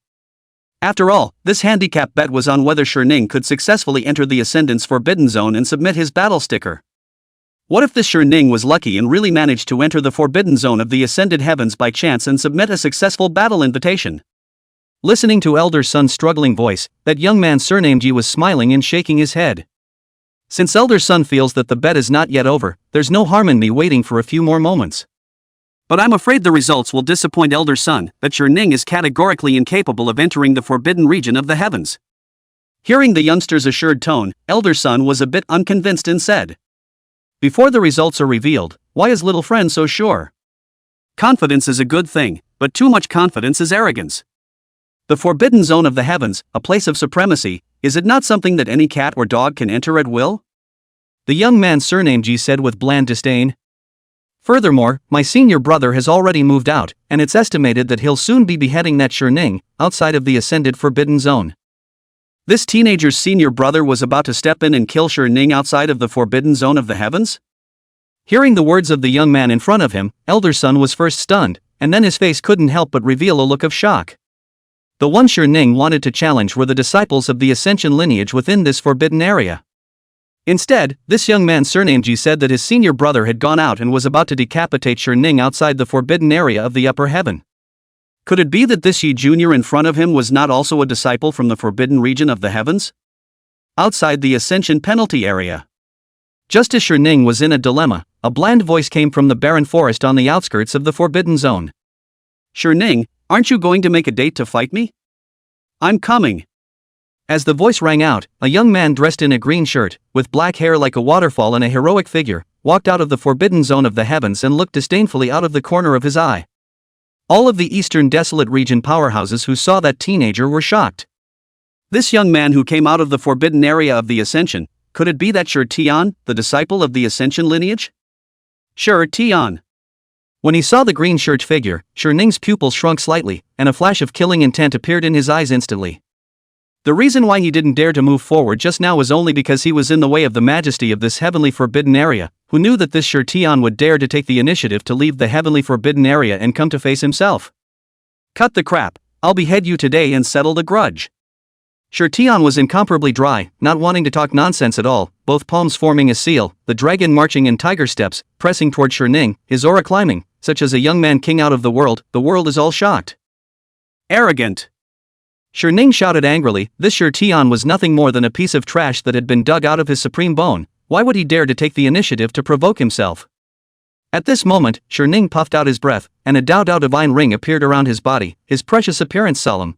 After all, this handicap bet was on whether Ning could successfully enter the Ascendant's forbidden zone and submit his battle sticker. What if this Ning was lucky and really managed to enter the forbidden zone of the ascended heavens by chance and submit a successful battle invitation? Listening to elder son's struggling voice, that young man surnamed Ji was smiling and shaking his head. Since elder son feels that the bet is not yet over, there's no harm in me waiting for a few more moments. But I'm afraid the results will disappoint elder son, that Ning is categorically incapable of entering the forbidden region of the heavens. Hearing the youngster's assured tone, elder son was a bit unconvinced and said, "Before the results are revealed, why is little friend so sure? Confidence is a good thing, but too much confidence is arrogance. The forbidden zone of the heavens, a place of supremacy, is it not something that any cat or dog can enter at will?" The young man surnamed Ji said with bland disdain. "Furthermore, my senior brother has already moved out, and it's estimated that he'll soon be beheading that Ning, outside of the ascended forbidden zone." This teenager's senior brother was about to step in and kill Ning outside of the forbidden zone of the heavens? Hearing the words of the young man in front of him, elder son was first stunned, and then his face couldn't help but reveal a look of shock. The one Ning wanted to challenge were the disciples of the Ascension lineage within this forbidden area. Instead, this young man surnamed Ji said that his senior brother had gone out and was about to decapitate Ning outside the forbidden area of the upper heaven. Could it be that this Yi Jr. in front of him was not also a disciple from the forbidden region of the heavens? Outside the Ascension penalty area. Just as Ning was in a dilemma, a bland voice came from the barren forest on the outskirts of the forbidden zone. "Ning, aren't you going to make a date to fight me? I'm coming." As the voice rang out, a young man dressed in a green shirt, with black hair like a waterfall and a heroic figure, walked out of the forbidden zone of the heavens and looked disdainfully out of the corner of his eye. All of the eastern desolate region powerhouses who saw that teenager were shocked. This young man who came out of the forbidden area of the Ascension, could it be that Tian, the disciple of the Ascension lineage? Tian. When he saw the green-shirt figure, Shi Ning's pupils shrunk slightly, and a flash of killing intent appeared in his eyes instantly. The reason why he didn't dare to move forward just now was only because he was in the way of the majesty of this heavenly forbidden area, who knew that this Shi Tian would dare to take the initiative to leave the heavenly forbidden area and come to face himself. Cut the crap, I'll behead you today and settle the grudge. Shi Tian was incomparably dry, not wanting to talk nonsense at all, both palms forming a seal, the dragon marching in tiger steps, pressing toward Shi Ning, his aura climbing, such as a young man king out of the world is all shocked. Arrogant! Shi Ning shouted angrily, this Shi Tian was nothing more than a piece of trash that had been dug out of his supreme bone, why would he dare to take the initiative to provoke himself? At this moment, Shi Ning puffed out his breath, and a Dao Dao divine ring appeared around his body, his precious appearance solemn.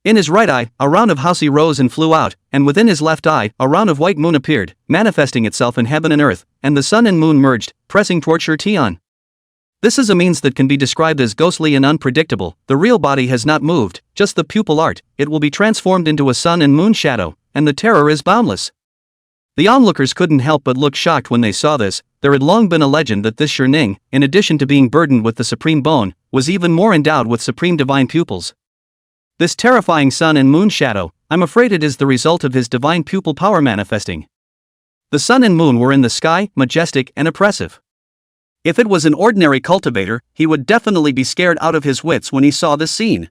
In his right eye, a round of housey rose and flew out, and within his left eye, a round of white moon appeared, manifesting itself in heaven and earth, and the sun and moon merged, pressing toward Shi Tian. This is a means that can be described as ghostly and unpredictable. The real body has not moved, just the pupil art, it will be transformed into a sun and moon shadow, and the terror is boundless. The onlookers couldn't help but look shocked when they saw this. There had long been a legend that this Shi Ning, in addition to being burdened with the supreme bone, was even more endowed with supreme divine pupils. This terrifying sun and moon shadow, I'm afraid it is the result of his divine pupil power manifesting. The sun and moon were in the sky, majestic and oppressive. If it was an ordinary cultivator, he would definitely be scared out of his wits when he saw this scene.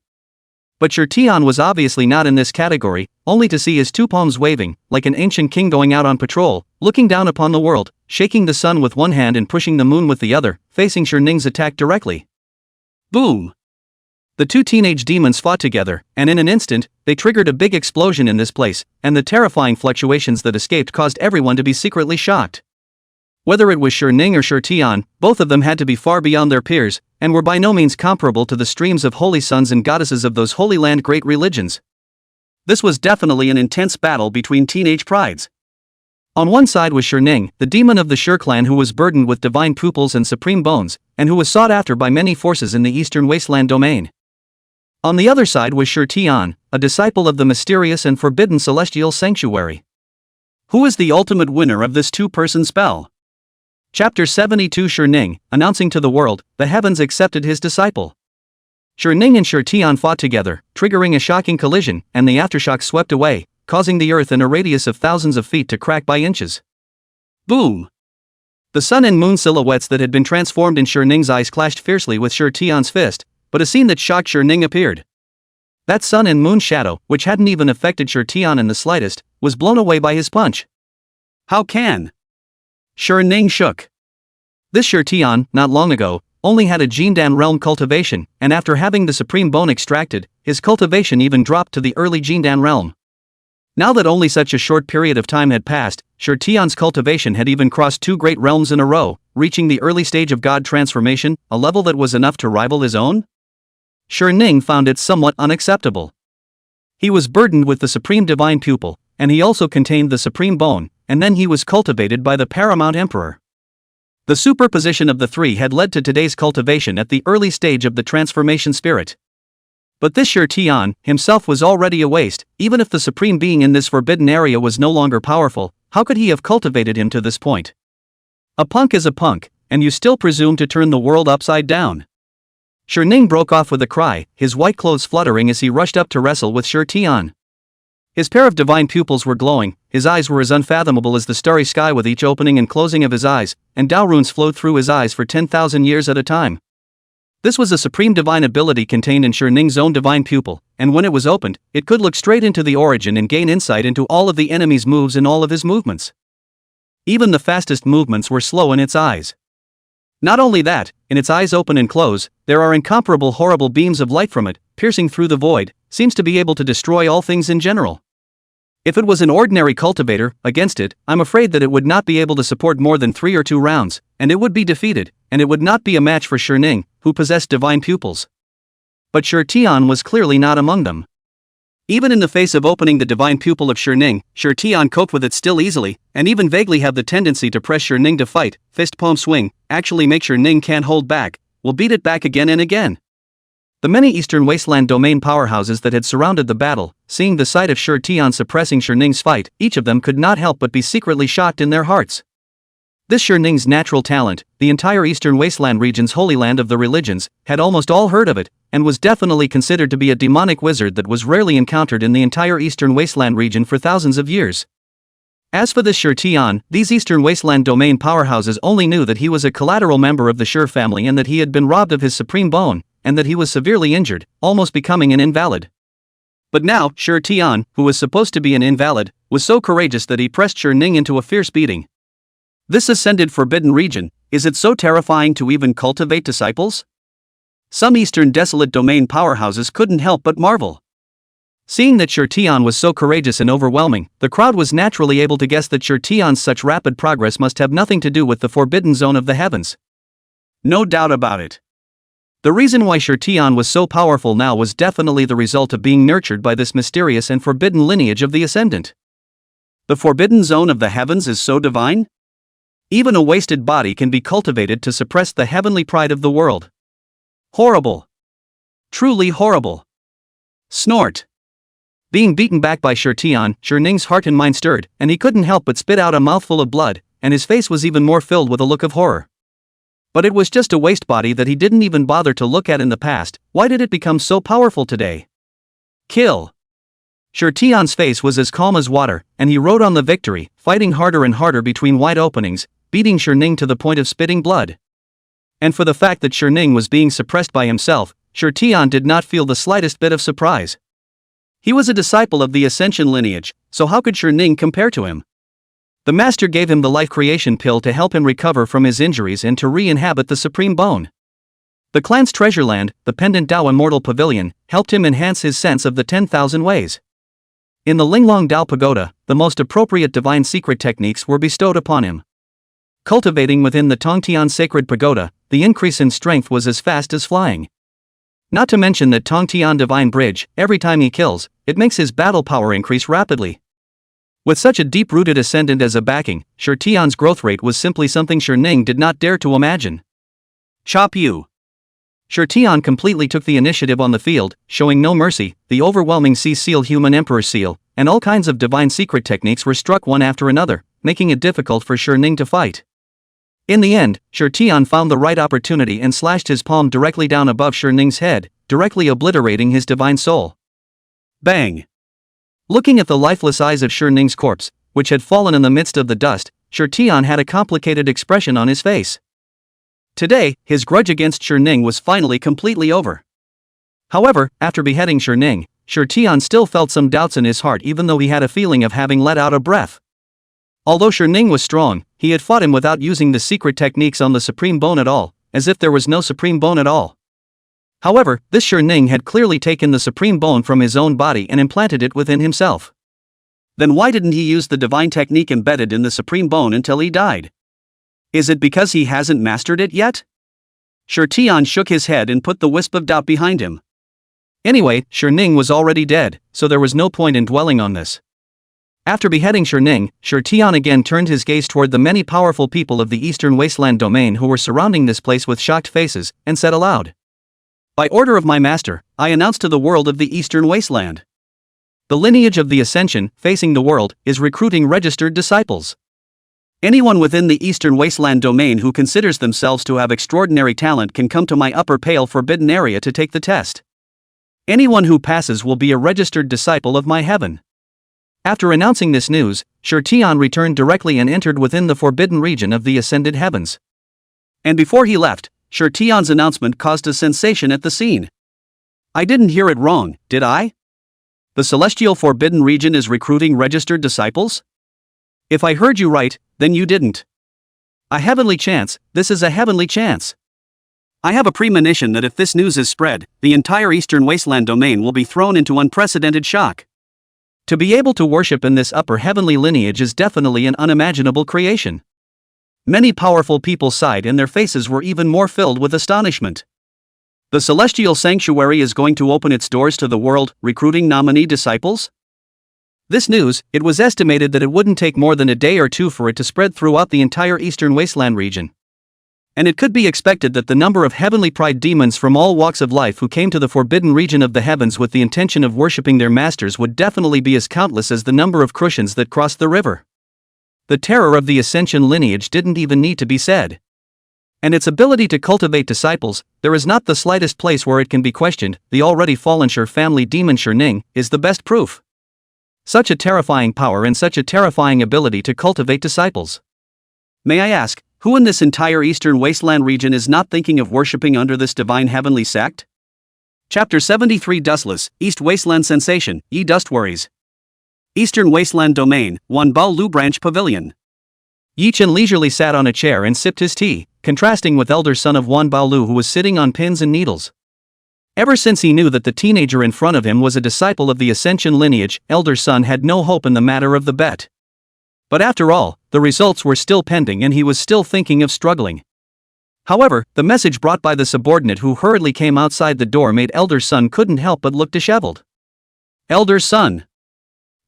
But Shi Tian was obviously not in this category, only to see his two palms waving, like an ancient king going out on patrol, looking down upon the world, shaking the sun with one hand and pushing the moon with the other, facing Shi Ning's attack directly. Boom! The two teenage demons fought together, and in an instant, they triggered a big explosion in this place, and the terrifying fluctuations that escaped caused everyone to be secretly shocked. Whether it was Shi Ning or Shi Tian, both of them had to be far beyond their peers, and were by no means comparable to the streams of holy sons and goddesses of those Holy Land great religions. This was definitely an intense battle between teenage prides. On one side was Shi Ning, the demon of the Shi clan who was burdened with divine pupils and supreme bones, and who was sought after by many forces in the eastern wasteland domain. On the other side was Shi Tian, a disciple of the mysterious and forbidden celestial sanctuary. Who is the ultimate winner of this two-person spell? Chapter 72 Shi Ning, announcing to the world, the heavens accepted his disciple. Shi Ning and Shi Tian fought together, triggering a shocking collision, and the aftershock swept away, causing the earth in a radius of thousands of feet to crack by inches. Boom! The sun and moon silhouettes that had been transformed in Shi Ning's eyes clashed fiercely with Shi Tian's fist, but a scene that shocked Shi Ning appeared. That sun and moon shadow, which hadn't even affected Shi Tian in the slightest, was blown away by his punch. How can? Shi Ning shook. This Shi Tian, not long ago, only had a Jindan realm cultivation, and after having the supreme bone extracted, his cultivation even dropped to the early Jindan realm. Now that only such a short period of time had passed, Shi Tian's cultivation had even crossed two great realms in a row, reaching the early stage of God transformation, a level that was enough to rival his own? Shi Ning found it somewhat unacceptable. He was burdened with the supreme divine pupil, and he also contained the supreme bone, and then he was cultivated by the paramount emperor. The superposition of the three had led to today's cultivation at the early stage of the transformation spirit. But this Shi Tian himself was already a waste. Even if the supreme being in this forbidden area was no longer powerful, how could he have cultivated him to this point? A punk is a punk, and you still presume to turn the world upside down. Shi Ning broke off with a cry, his white clothes fluttering as he rushed up to wrestle with Shi Tian. His pair of divine pupils were glowing, his eyes were as unfathomable as the starry sky with each opening and closing of his eyes, and Dao runes flowed through his eyes for 10,000 years at a time. This was a supreme divine ability contained in Shi Ning's own divine pupil, and when it was opened, it could look straight into the origin and gain insight into all of the enemy's moves and all of his movements. Even the fastest movements were slow in its eyes. Not only that, in its eyes open and close, there are incomparable horrible beams of light from it, piercing through the void, seems to be able to destroy all things in general. If it was an ordinary cultivator, against it, I'm afraid that it would not be able to support more than 3 or 2 rounds, and it would be defeated, and it would not be a match for Shi Ning, who possessed divine pupils. But Shi Tian was clearly not among them. Even in the face of opening the divine pupil of Shi Ning, Shi Tian coped with it still easily, and even vaguely have the tendency to press Shi Ning to fight, fist palm swing, actually make Shi Ning can't hold back, will beat it back again and again. The many Eastern Wasteland domain powerhouses that had surrounded the battle, seeing the sight of Shi Tian suppressing Shi Ning's fight, each of them could not help but be secretly shocked in their hearts. This Sherning's natural talent, the entire Eastern Wasteland region's holy land of the religions, had almost all heard of it, and was definitely considered to be a demonic wizard that was rarely encountered in the entire Eastern Wasteland region for thousands of years. As for this Shi Tian, these Eastern Wasteland domain powerhouses only knew that he was a collateral member of the Shi family and that he had been robbed of his supreme bone, and that he was severely injured, almost becoming an invalid. But now, Shi Tian, who was supposed to be an invalid, was so courageous that he pressed Ning into a fierce beating. This ascended forbidden region, is it so terrifying to even cultivate disciples? Some Eastern desolate domain powerhouses couldn't help but marvel. Seeing that Shi Tian was so courageous and overwhelming, the crowd was naturally able to guess that Shi Tian's such rapid progress must have nothing to do with the forbidden zone of the heavens. No doubt about it. The reason why Shi Tian was so powerful now was definitely the result of being nurtured by this mysterious and forbidden lineage of the Ascendant. The forbidden zone of the heavens is so divine? Even a wasted body can be cultivated to suppress the heavenly pride of the world. Horrible. Truly horrible. Snort. Being beaten back by Shi Tian, Ning's heart and mind stirred, and he couldn't help but spit out a mouthful of blood, and his face was even more filled with a look of horror. But it was just a waste body that he didn't even bother to look at in the past. Why did it become so powerful today? Kill. Shi Tian's face was as calm as water, and he rode on the victory, fighting harder and harder between wide openings, beating Ning to the point of spitting blood. And for the fact that Ning was being suppressed by himself, Shi Tian did not feel the slightest bit of surprise. He was a disciple of the Ascension lineage, so how could Ning compare to him? The master gave him the life creation pill to help him recover from his injuries and to re-inhabit the supreme bone. The clan's treasure land, the pendant Dao immortal pavilion, helped him enhance his sense of the 10,000 ways. In the Linglong Dao pagoda, the most appropriate divine secret techniques were bestowed upon him. Cultivating within the Tongtian sacred pagoda, the increase in strength was as fast as flying. Not to mention that Tongtian divine bridge, every time he kills, it makes his battle power increase rapidly. With such a deep-rooted ascendant as a backing, Shi Tian's growth rate was simply something Ning did not dare to imagine. Chop you! Shi Tian completely took the initiative on the field, showing no mercy. The overwhelming Sea Seal human Emperor Seal, and all kinds of divine secret techniques were struck one after another, making it difficult for Ning to fight. In the end, Shi Tian found the right opportunity and slashed his palm directly down above Ning's head, directly obliterating his divine soul. Bang! Looking at the lifeless eyes of Ning's corpse, which had fallen in the midst of the dust, Shi Tian had a complicated expression on his face. Today, his grudge against Ning was finally completely over. However, after beheading Ning, Shi Tian still felt some doubts in his heart, even though he had a feeling of having let out a breath. Although Ning was strong, he had fought him without using the secret techniques on the supreme bone at all, as if there was no supreme bone at all. However, this Ning had clearly taken the supreme bone from his own body and implanted it within himself. Then why didn't he use the divine technique embedded in the supreme bone until he died? Is it because he hasn't mastered it yet? Shi Tian shook his head and put the wisp of doubt behind him. Anyway, Ning was already dead, so there was no point in dwelling on this. After beheading Ning, Shi Tian again turned his gaze toward the many powerful people of the Eastern Wasteland domain who were surrounding this place with shocked faces, and said aloud, "By order of my master, I announce to the world of the Eastern Wasteland. The lineage of the Ascension, facing the world, is recruiting registered disciples. Anyone within the Eastern Wasteland domain who considers themselves to have extraordinary talent can come to my upper pale forbidden area to take the test. Anyone who passes will be a registered disciple of my heaven." After announcing this news, Shi Tian returned directly and entered within the forbidden region of the ascended heavens. And before he left, Shi Tian's announcement caused a sensation at the scene. I didn't hear it wrong, did I? The celestial forbidden region is recruiting registered disciples? If I heard you right, then you didn't. A heavenly chance, this is a heavenly chance. I have a premonition that if this news is spread, the entire Eastern Wasteland domain will be thrown into unprecedented shock. To be able to worship in this upper heavenly lineage is definitely an unimaginable creation. Many powerful people sighed and their faces were even more filled with astonishment. The celestial sanctuary is going to open its doors to the world, recruiting nominee disciples? This news, it was estimated that it wouldn't take more than a day or two for it to spread throughout the entire Eastern Wasteland region. And it could be expected that the number of heavenly pride demons from all walks of life who came to the forbidden region of the heavens with the intention of worshipping their masters would definitely be as countless as the number of Crucians that crossed the river. The terror of the Ascension lineage didn't even need to be said. And its ability to cultivate disciples, there is not the slightest place where it can be questioned. The already fallen Shi family demon Shi Ning is the best proof. Such a terrifying power and such a terrifying ability to cultivate disciples. May I ask, who in this entire Eastern Wasteland region is not thinking of worshipping under this divine heavenly sect? Chapter 73 Dustless, East Wasteland Sensation, Ye Dust Worries. Eastern Wasteland Domain, Wanbao Lu Branch Pavilion. Yi Chen leisurely sat on a chair and sipped his tea, contrasting with elder son of Wanbao Lu who was sitting on pins and needles. Ever since he knew that the teenager in front of him was a disciple of the Ascension lineage, elder son had no hope in the matter of the bet. But after all, the results were still pending and he was still thinking of struggling. However, the message brought by the subordinate who hurriedly came outside the door made elder son couldn't help but look disheveled. Elder son.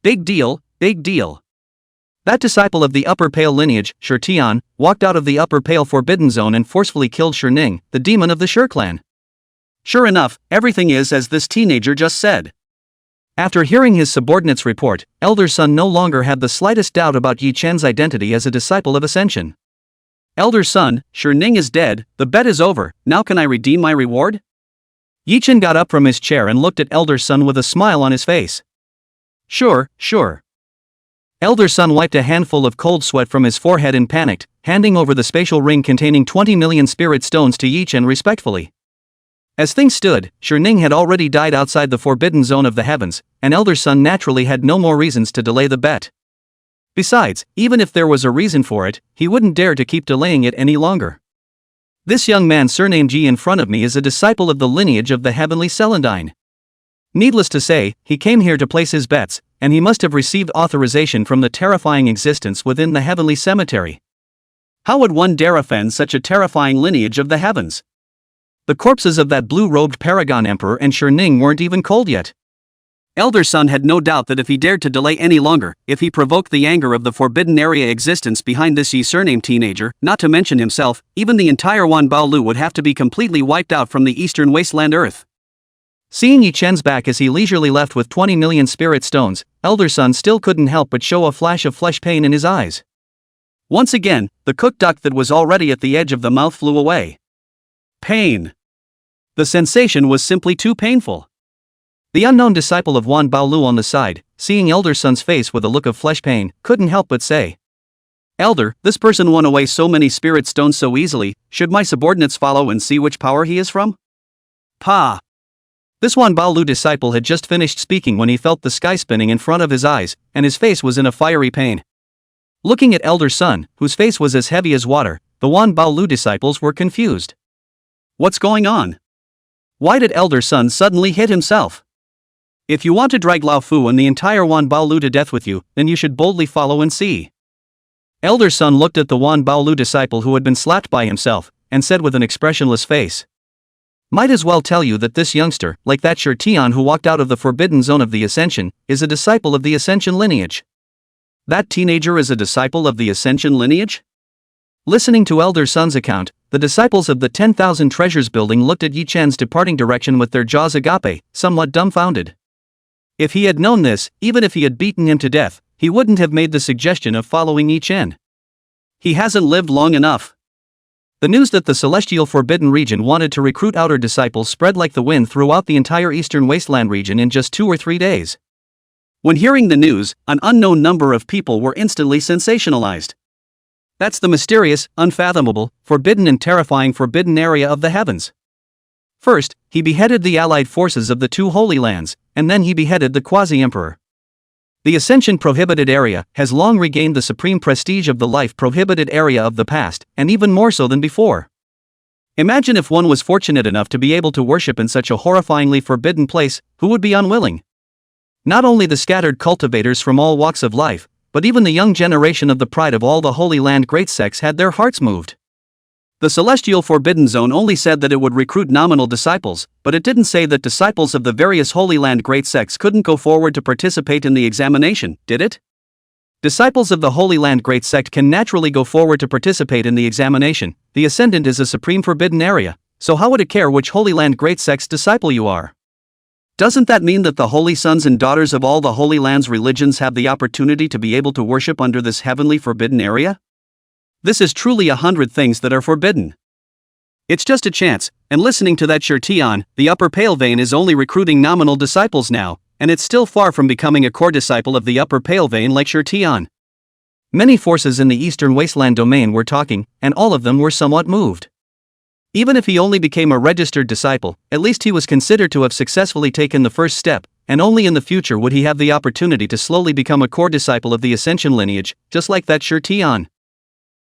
Big deal, big deal. That disciple of the Upper Pale lineage, Shi Tian, walked out of the Upper Pale Forbidden Zone and forcefully killed Shi Ning, the demon of the Shi clan. Sure enough, everything is as this teenager just said. After hearing his subordinate's report, elder son no longer had the slightest doubt about Yi Chen's identity as a disciple of Ascension. Elder son, Shi Ning is dead, the bet is over, now can I redeem my reward? Yi Chen got up from his chair and looked at elder son with a smile on his face. Sure, sure. Elder son wiped a handful of cold sweat from his forehead and panicked, handing over the spatial ring containing 20 million spirit stones to Yi Chen respectfully. As things stood, Shi Ning had already died outside the forbidden zone of the heavens, and elder son naturally had no more reasons to delay the bet. Besides, even if there was a reason for it, he wouldn't dare to keep delaying it any longer. This young man surnamed Ji in front of me is a disciple of the lineage of the heavenly Celandine. Needless to say, he came here to place his bets, and he must have received authorization from the terrifying existence within the heavenly cemetery. How would one dare offend such a terrifying lineage of the heavens? The corpses of that blue-robed Paragon Emperor and Shi Ning weren't even cold yet. Elder son had no doubt that if he dared to delay any longer, if he provoked the anger of the forbidden area existence behind this Yi surnamed teenager, not to mention himself, even the entire Wanbao Lu would have to be completely wiped out from the eastern wasteland earth. Seeing Yi Chen's back as he leisurely left with 20 million spirit stones, elder son still couldn't help but show a flash of flesh pain in his eyes. Once again, the cooked duck that was already at the edge of the mouth flew away. Pain. The sensation was simply too painful. The unknown disciple of Wanbao Lu on the side, seeing elder son's face with a look of flesh pain, couldn't help but say, Elder, this person won away so many spirit stones so easily, should my subordinates follow and see which power he is from? Pa! This Wanbao Lu disciple had just finished speaking when he felt the sky spinning in front of his eyes, and his face was in a fiery pain. Looking at elder son, whose face was as heavy as water, the Wanbao Lu disciples were confused. What's going on? Why did elder son suddenly hit himself? If you want to drag Lao Fu and the entire Wanbao Lu to death with you, then you should boldly follow and see. Elder son looked at the Wanbao Lu disciple who had been slapped by himself, and said with an expressionless face. Might as well tell you that this youngster, like that Shi Tian who walked out of the forbidden zone of the Ascension, is a disciple of the Ascension lineage. That teenager is a disciple of the Ascension lineage? Listening to elder son's account, the disciples of the 10,000 Treasures building looked at Yi Chen's departing direction with their jaws agape, somewhat dumbfounded. If he had known this, even if he had beaten him to death, he wouldn't have made the suggestion of following Yi Chen. He hasn't lived long enough. The news that the Celestial Forbidden region wanted to recruit outer disciples spread like the wind throughout the entire Eastern Wasteland region in just 2 or 3 days. When hearing the news, an unknown number of people were instantly sensationalized. That's the mysterious, unfathomable, forbidden and terrifying forbidden area of the heavens. First, he beheaded the allied forces of the 2 Holy Lands, and then he beheaded the Quasi-Emperor. The Ascension Prohibited Area has long regained the supreme prestige of the Life Prohibited Area of the past, and even more so than before. Imagine if one was fortunate enough to be able to worship in such a horrifyingly forbidden place, who would be unwilling? Not only the scattered cultivators from all walks of life, but even the young generation of the pride of all the Holy Land great sects had their hearts moved. The Celestial Forbidden Zone only said that it would recruit nominal disciples, but it didn't say that disciples of the various Holy Land great sects couldn't go forward to participate in the examination, did it? Disciples of the Holy Land great sect can naturally go forward to participate in the examination. The Ascendant is a supreme forbidden area, so how would it care which Holy Land great sect's disciple you are? Doesn't that mean that the holy sons and daughters of all the Holy Land's religions have the opportunity to be able to worship under this heavenly forbidden area? This is truly 100 things that are forbidden. It's just a chance, and listening to that Shirtian, the upper pale vein is only recruiting nominal disciples now, and it's still far from becoming a core disciple of the upper pale vein like Shirtian. Many forces in the eastern wasteland domain were talking, and all of them were somewhat moved. Even if he only became a registered disciple, at least he was considered to have successfully taken the first step, and only in the future would he have the opportunity to slowly become a core disciple of the Ascension lineage, just like that Shirtian.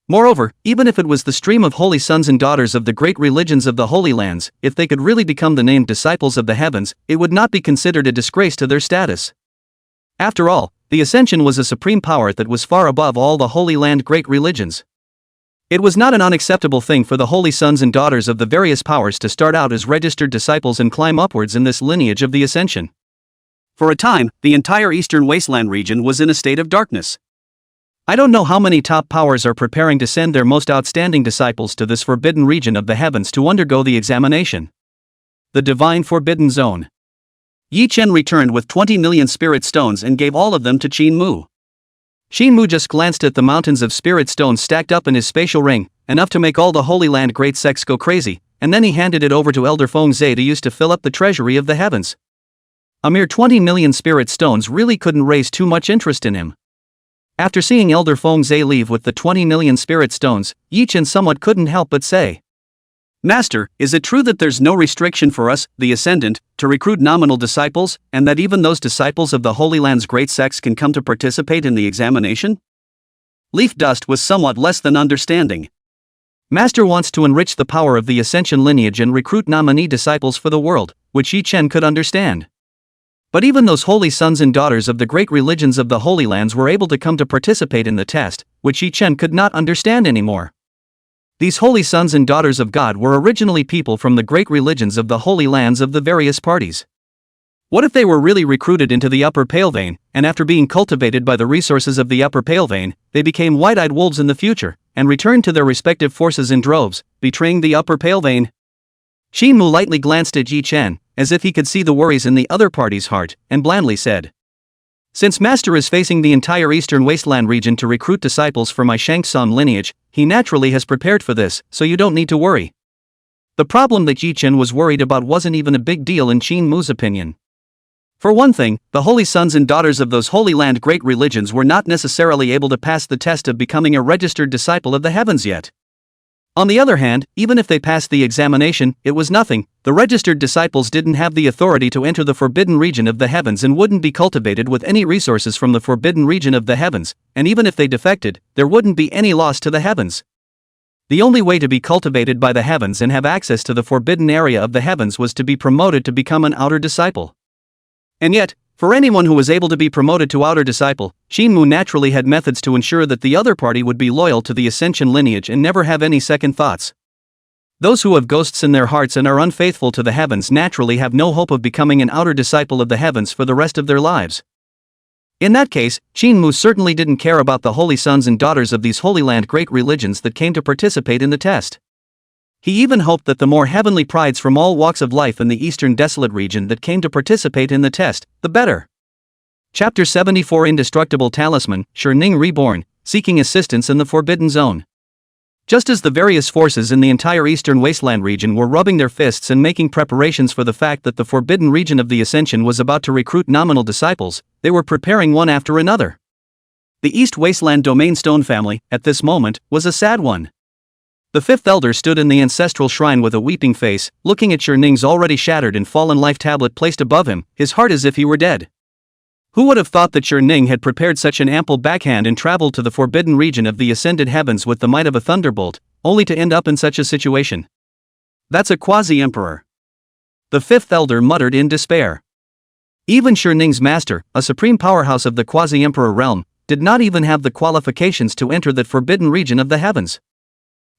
Moreover, even if it was the stream of holy sons and daughters of the great religions of the Holy Lands, if they could really become the named disciples of the heavens, it would not be considered a disgrace to their status. After all, the Ascension was a supreme power that was far above all the Holy Land great religions. It was not an unacceptable thing for the holy sons and daughters of the various powers to start out as registered disciples and climb upwards in this lineage of the Ascension. For a time, the entire eastern wasteland region was in a state of darkness. I don't know how many top powers are preparing to send their most outstanding disciples to this forbidden region of the heavens to undergo the examination. The Divine Forbidden Zone. Yi Chen returned with 20 million spirit stones and gave all of them to Qingxue. Qingxue just glanced at the mountains of spirit stones stacked up in his spatial ring, enough to make all the Holy Land great sects go crazy, and then he handed it over to Elder Fengzhe to use to fill up the treasury of the heavens. A mere 20 million spirit stones really couldn't raise too much interest in him. After seeing Elder Fengzhe leave with the 20 million spirit stones, Yi Chen somewhat couldn't help but say, "Master, is it true that there's no restriction for us, the Ascendant, to recruit nominal disciples, and that even those disciples of the Holy Land's great sects can come to participate in the examination?" Leaf Dust was somewhat less than understanding. Master wants to enrich the power of the Ascension lineage and recruit nominee disciples for the world, which Yi Chen could understand. But even those holy sons and daughters of the great religions of the Holy Lands were able to come to participate in the test, which Yi Chen could not understand anymore. These holy sons and daughters of God were originally people from the great religions of the Holy Lands of the various parties. What if they were really recruited into the upper pale vein, and after being cultivated by the resources of the upper pale vein, they became white-eyed wolves in the future, and returned to their respective forces in droves, betraying the upper pale vein? Qingxue lightly glanced at Yi Chen, as if he could see the worries in the other party's heart, and blandly said, "Since Master is facing the entire eastern wasteland region to recruit disciples for my Shangsan lineage, he naturally has prepared for this, so you don't need to worry." The problem that Yi Chen was worried about wasn't even a big deal in Qingxue's opinion. For one thing, the holy sons and daughters of those Holy Land great religions were not necessarily able to pass the test of becoming a registered disciple of the heavens yet. On the other hand, even if they passed the examination, it was nothing. The registered disciples didn't have the authority to enter the forbidden region of the heavens and wouldn't be cultivated with any resources from the forbidden region of the heavens, and even if they defected, there wouldn't be any loss to the heavens. The only way to be cultivated by the heavens and have access to the forbidden area of the heavens was to be promoted to become an outer disciple. And yet, for anyone who was able to be promoted to outer disciple, Qingxue naturally had methods to ensure that the other party would be loyal to the Ascension lineage and never have any second thoughts. Those who have ghosts in their hearts and are unfaithful to the heavens naturally have no hope of becoming an outer disciple of the heavens for the rest of their lives. In that case, Qingxue certainly didn't care about the holy sons and daughters of these Holy Land great religions that came to participate in the test. He even hoped that the more heavenly prides from all walks of life in the eastern desolate region that came to participate in the test, the better. Chapter 74 Indestructible Talisman, Shirning Reborn, Seeking Assistance in the Forbidden Zone. Just as the various forces in the entire eastern wasteland region were rubbing their fists and making preparations for the fact that the forbidden region of the Ascension was about to recruit nominal disciples, they were preparing one after another. The East Wasteland Domain Stone family, at this moment, was a sad one. The fifth elder stood in the ancestral shrine with a weeping face, looking at Shirning's already shattered and fallen life tablet placed above him, his heart as if he were dead. Who would have thought that Shirning had prepared such an ample backhand and traveled to the forbidden region of the ascended heavens with the might of a thunderbolt, only to end up in such a situation? That's a quasi-emperor. The fifth elder muttered in despair. Even Shirning's master, a supreme powerhouse of the quasi-emperor realm, did not even have the qualifications to enter that forbidden region of the heavens.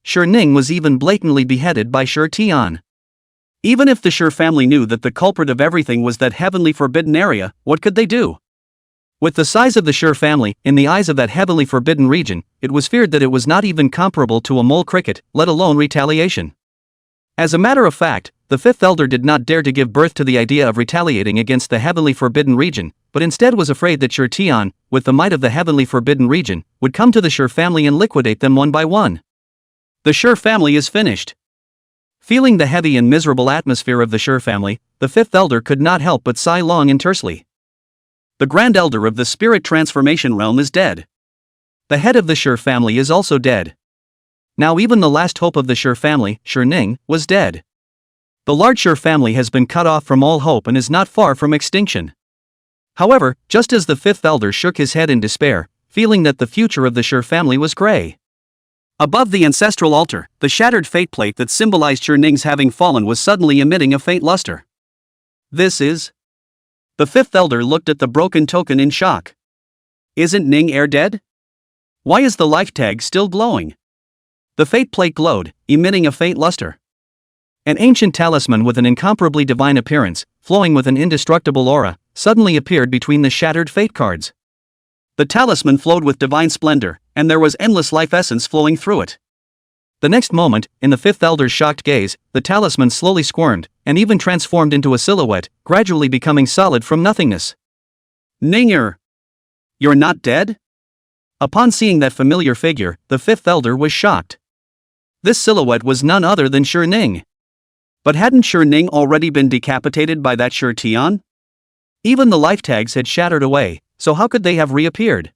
Shirning was even blatantly beheaded by Shi Tian. Even if the Shi family knew that the culprit of everything was that heavenly forbidden area, what could they do? With the size of the Shi family, in the eyes of that heavenly forbidden region, it was feared that it was not even comparable to a mole cricket, let alone retaliation. As a matter of fact, the fifth elder did not dare to give birth to the idea of retaliating against the heavenly forbidden region, but instead was afraid that Sure Tian, with the might of the heavenly forbidden region, would come to the Sure family and liquidate them one by one. The Sure family is finished. Feeling the heavy and miserable atmosphere of the Sure family, the fifth elder could not help but sigh long and tersely. The grand elder of the spirit transformation realm is dead. The head of the Sure family is also dead. Now even the last hope of the Sure family, Sure Ning, was dead. The large Sure family has been cut off from all hope and is not far from extinction. However, just as the fifth elder shook his head in despair, feeling that the future of the Sure family was gray. Above the ancestral altar, the shattered fate plate that symbolized Sure Ning's having fallen was suddenly emitting a faint luster. This is... The fifth elder looked at the broken token in shock. Isn't Ning Air dead? Why is the life tag still glowing? The fate plate glowed, emitting a faint luster. An ancient talisman with an incomparably divine appearance, flowing with an indestructible aura, suddenly appeared between the shattered fate cards. The talisman flowed with divine splendor, and there was endless life essence flowing through it. The next moment, in the fifth elder's shocked gaze, the talisman slowly squirmed, and even transformed into a silhouette, gradually becoming solid from nothingness. Ninger! You're not dead? Upon seeing that familiar figure, the fifth elder was shocked. This silhouette was none other than Sure Ning. But hadn't Sure Ning already been decapitated by that Sure Tian? Even the life tags had shattered away, so how could they have reappeared?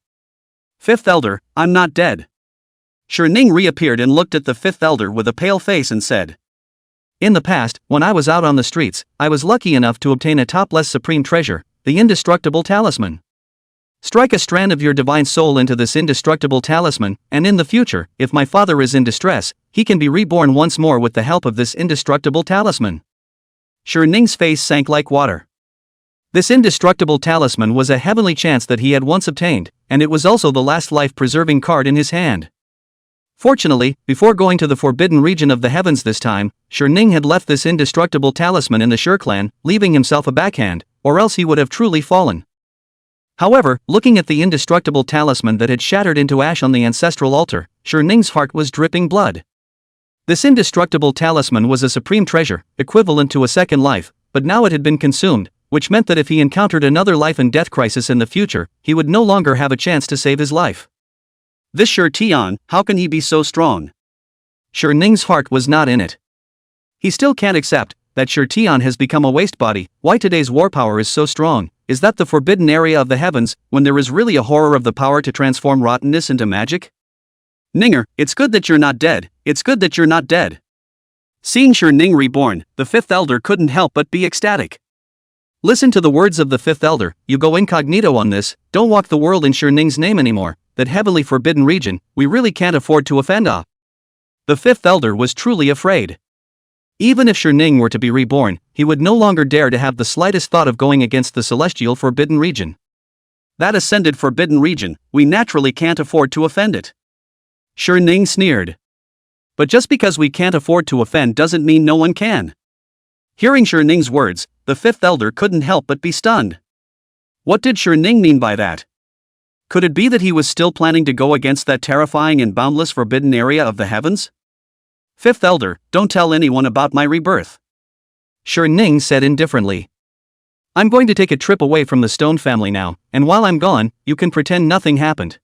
Fifth elder, I'm not dead. Sure Ning reappeared and looked at the fifth elder with a pale face and said, In the past, when I was out on the streets, I was lucky enough to obtain a topless supreme treasure, the indestructible talisman. Strike a strand of your divine soul into this indestructible talisman, and in the future, if my father is in distress, he can be reborn once more with the help of this indestructible talisman. Sure Ning's face sank like water. This indestructible talisman was a heavenly chance that he had once obtained, and it was also the last life-preserving card in his hand. Fortunately, before going to the forbidden region of the heavens this time, Sure Ning had left this indestructible talisman in the Sure clan, leaving himself a backhand, or else he would have truly fallen. However, looking at the indestructible talisman that had shattered into ash on the ancestral altar, Sure Ning's heart was dripping blood. This indestructible talisman was a supreme treasure, equivalent to a second life, but now it had been consumed, which meant that if he encountered another life and death crisis in the future, he would no longer have a chance to save his life. This Sure Tian, how can he be so strong? Sure Ning's heart was not in it. He still can't accept that Sure Tian has become a waste body. Why today's war power is so strong? Is that the forbidden area of the heavens, when there is really a horror of the power to transform rottenness into magic? Ninger, it's good that you're not dead, it's good that you're not dead. Seeing Sure Ning reborn, the fifth elder couldn't help but be ecstatic. Listen to the words of the fifth elder, you go incognito on this, don't walk the world in Sure Ning's name anymore, that heavily forbidden region, we really can't afford to offend Ah. The fifth elder was truly afraid. Even if Sure Ning were to be reborn, he would no longer dare to have the slightest thought of going against the celestial forbidden region. That ascended forbidden region, we naturally can't afford to offend it. Sure Ning sneered. But just because we can't afford to offend doesn't mean no one can. Hearing Sure Ning's words, the fifth elder couldn't help but be stunned. What did Sure Ning mean by that? Could it be that he was still planning to go against that terrifying and boundless forbidden area of the heavens? Fifth elder, don't tell anyone about my rebirth. Sure Ning said indifferently. I'm going to take a trip away from the Stone family now, and while I'm gone, you can pretend nothing happened.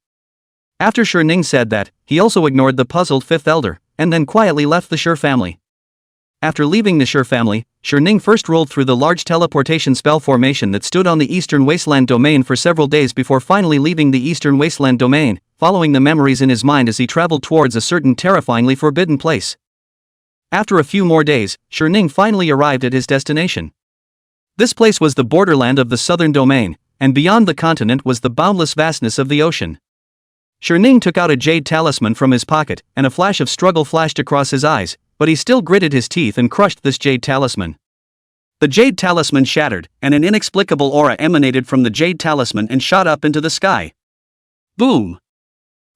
After Sure Ning said that, he also ignored the puzzled fifth elder, and then quietly left the Sure family. After leaving the Sure family, Sure Ning first rolled through the large teleportation spell formation that stood on the Eastern Wasteland domain for several days before finally leaving the Eastern Wasteland domain, following the memories in his mind as he traveled towards a certain terrifyingly forbidden place. After a few more days, Sure Ning finally arrived at his destination. This place was the borderland of the southern domain, and beyond the continent was the boundless vastness of the ocean. Sure Ning took out a jade talisman from his pocket, and a flash of struggle flashed across his eyes, but he still gritted his teeth and crushed this jade talisman. The jade talisman shattered, and an inexplicable aura emanated from the jade talisman and shot up into the sky. Boom!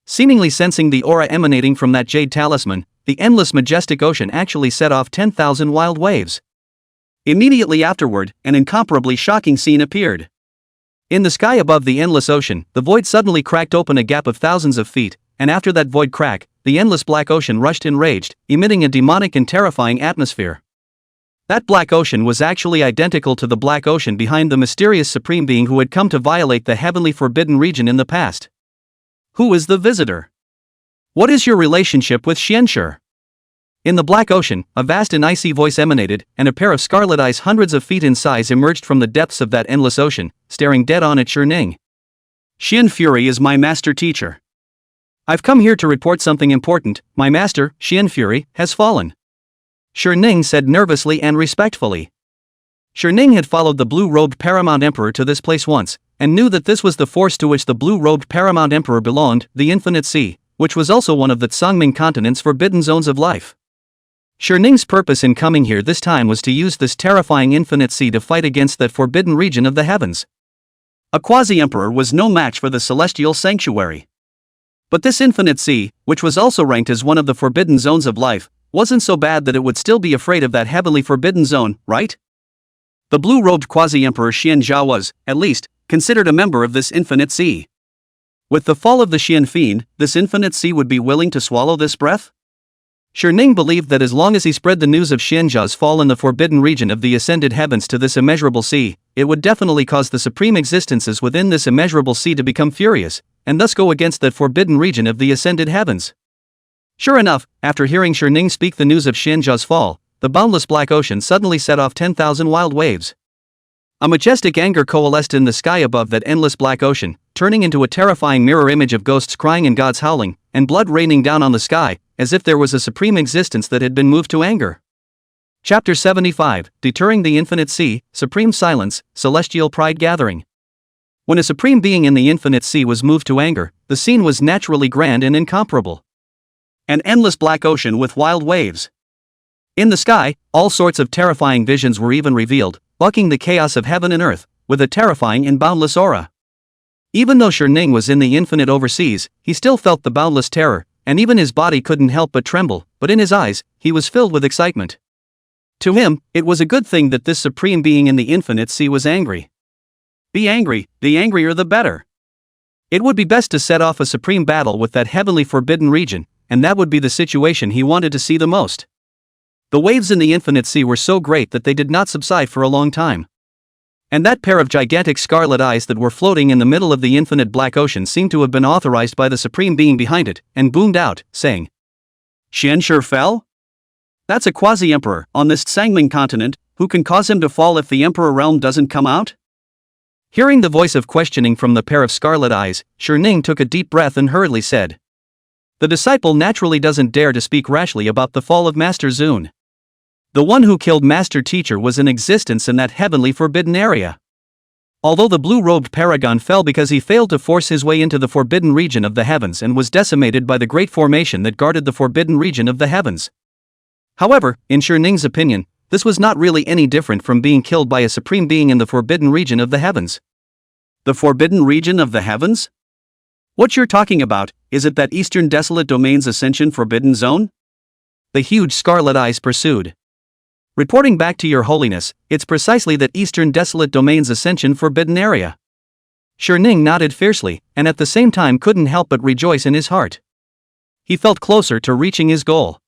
Seemingly sensing the aura emanating from that jade talisman, the endless majestic ocean actually set off 10,000 wild waves. Immediately afterward, an incomparably shocking scene appeared. In the sky above the endless ocean, the void suddenly cracked open a gap of thousands of feet, and after that void crack, the endless black ocean rushed enraged, emitting a demonic and terrifying atmosphere. That black ocean was actually identical to the black ocean behind the mysterious supreme being who had come to violate the heavenly forbidden region in the past. Who is the visitor? What is your relationship with Qingxue? In the black ocean, a vast and icy voice emanated, and a pair of scarlet eyes hundreds of feet in size emerged from the depths of that endless ocean, staring dead on at Ning. Qian Fury is my master teacher. I've come here to report something important. My master, Qian Fury, has fallen. Ning said nervously and respectfully. Ning had followed the blue-robed Paramount Emperor to this place once, and knew that this was the force to which the blue-robed Paramount Emperor belonged, the Infinite Sea, which was also one of the Tsangming continent's forbidden zones of life. Ning's purpose in coming here this time was to use this terrifying Infinite Sea to fight against that forbidden region of the heavens. A quasi-emperor was no match for the celestial sanctuary. But this Infinite Sea, which was also ranked as one of the forbidden zones of life, wasn't so bad that it would still be afraid of that heavenly forbidden zone, right? The blue-robed quasi-emperor Xianjia was, at least, considered a member of this Infinite Sea. With the fall of the Xian Fiend, this Infinite Sea would be willing to swallow this breath? Ning believed that as long as he spread the news of Xianjia's fall in the forbidden region of the ascended heavens to this immeasurable sea, it would definitely cause the supreme existences within this immeasurable sea to become furious, and thus go against that forbidden region of the ascended heavens. Sure enough, after hearing Ning speak the news of Xianjia's fall, the boundless black ocean suddenly set off 10,000 wild waves. A majestic anger coalesced in the sky above that endless black ocean, turning into a terrifying mirror image of ghosts crying and gods howling, and blood raining down on the sky, as if there was a supreme existence that had been moved to anger. Chapter 75, Deterring the Infinite Sea, Supreme Silence, Celestial Pride Gathering. When a supreme being in the Infinite Sea was moved to anger, the scene was naturally grand and incomparable. An endless black ocean with wild waves. In the sky, all sorts of terrifying visions were even revealed, bucking the chaos of heaven and earth, with a terrifying and boundless aura. Even though Ning was in the infinite overseas, he still felt the boundless terror, and even his body couldn't help but tremble, but in his eyes, he was filled with excitement. To him, it was a good thing that this supreme being in the infinite sea was angry. Be angry, the angrier the better. It would be best to set off a supreme battle with that heavenly forbidden region, and that would be the situation he wanted to see the most. The waves in the infinite sea were so great that they did not subside for a long time. And that pair of gigantic scarlet eyes that were floating in the middle of the infinite black ocean seemed to have been authorized by the supreme being behind it, and boomed out, saying, "Qianxue fell? That's a quasi-emperor on this Tsangming continent, who can cause him to fall if the emperor realm doesn't come out?" Hearing the voice of questioning from the pair of scarlet eyes, Ning took a deep breath and hurriedly said, "The disciple naturally doesn't dare to speak rashly about the fall of Master Zun. The one who killed Master Teacher was in existence in that heavenly forbidden area. Although the blue-robed paragon fell because he failed to force his way into the forbidden region of the heavens and was decimated by the great formation that guarded the forbidden region of the heavens. However, in Ning's opinion, this was not really any different from being killed by a supreme being in the forbidden region of the heavens. The forbidden region of the heavens? What you're talking about, is it that Eastern Desolate Domain's Ascension Forbidden Zone? The huge scarlet eyes pursued. Reporting back to your holiness, it's precisely that Eastern Desolate Domain's Ascension Forbidden area. Ning nodded fiercely, and at the same time couldn't help but rejoice in his heart. He felt closer to reaching his goal.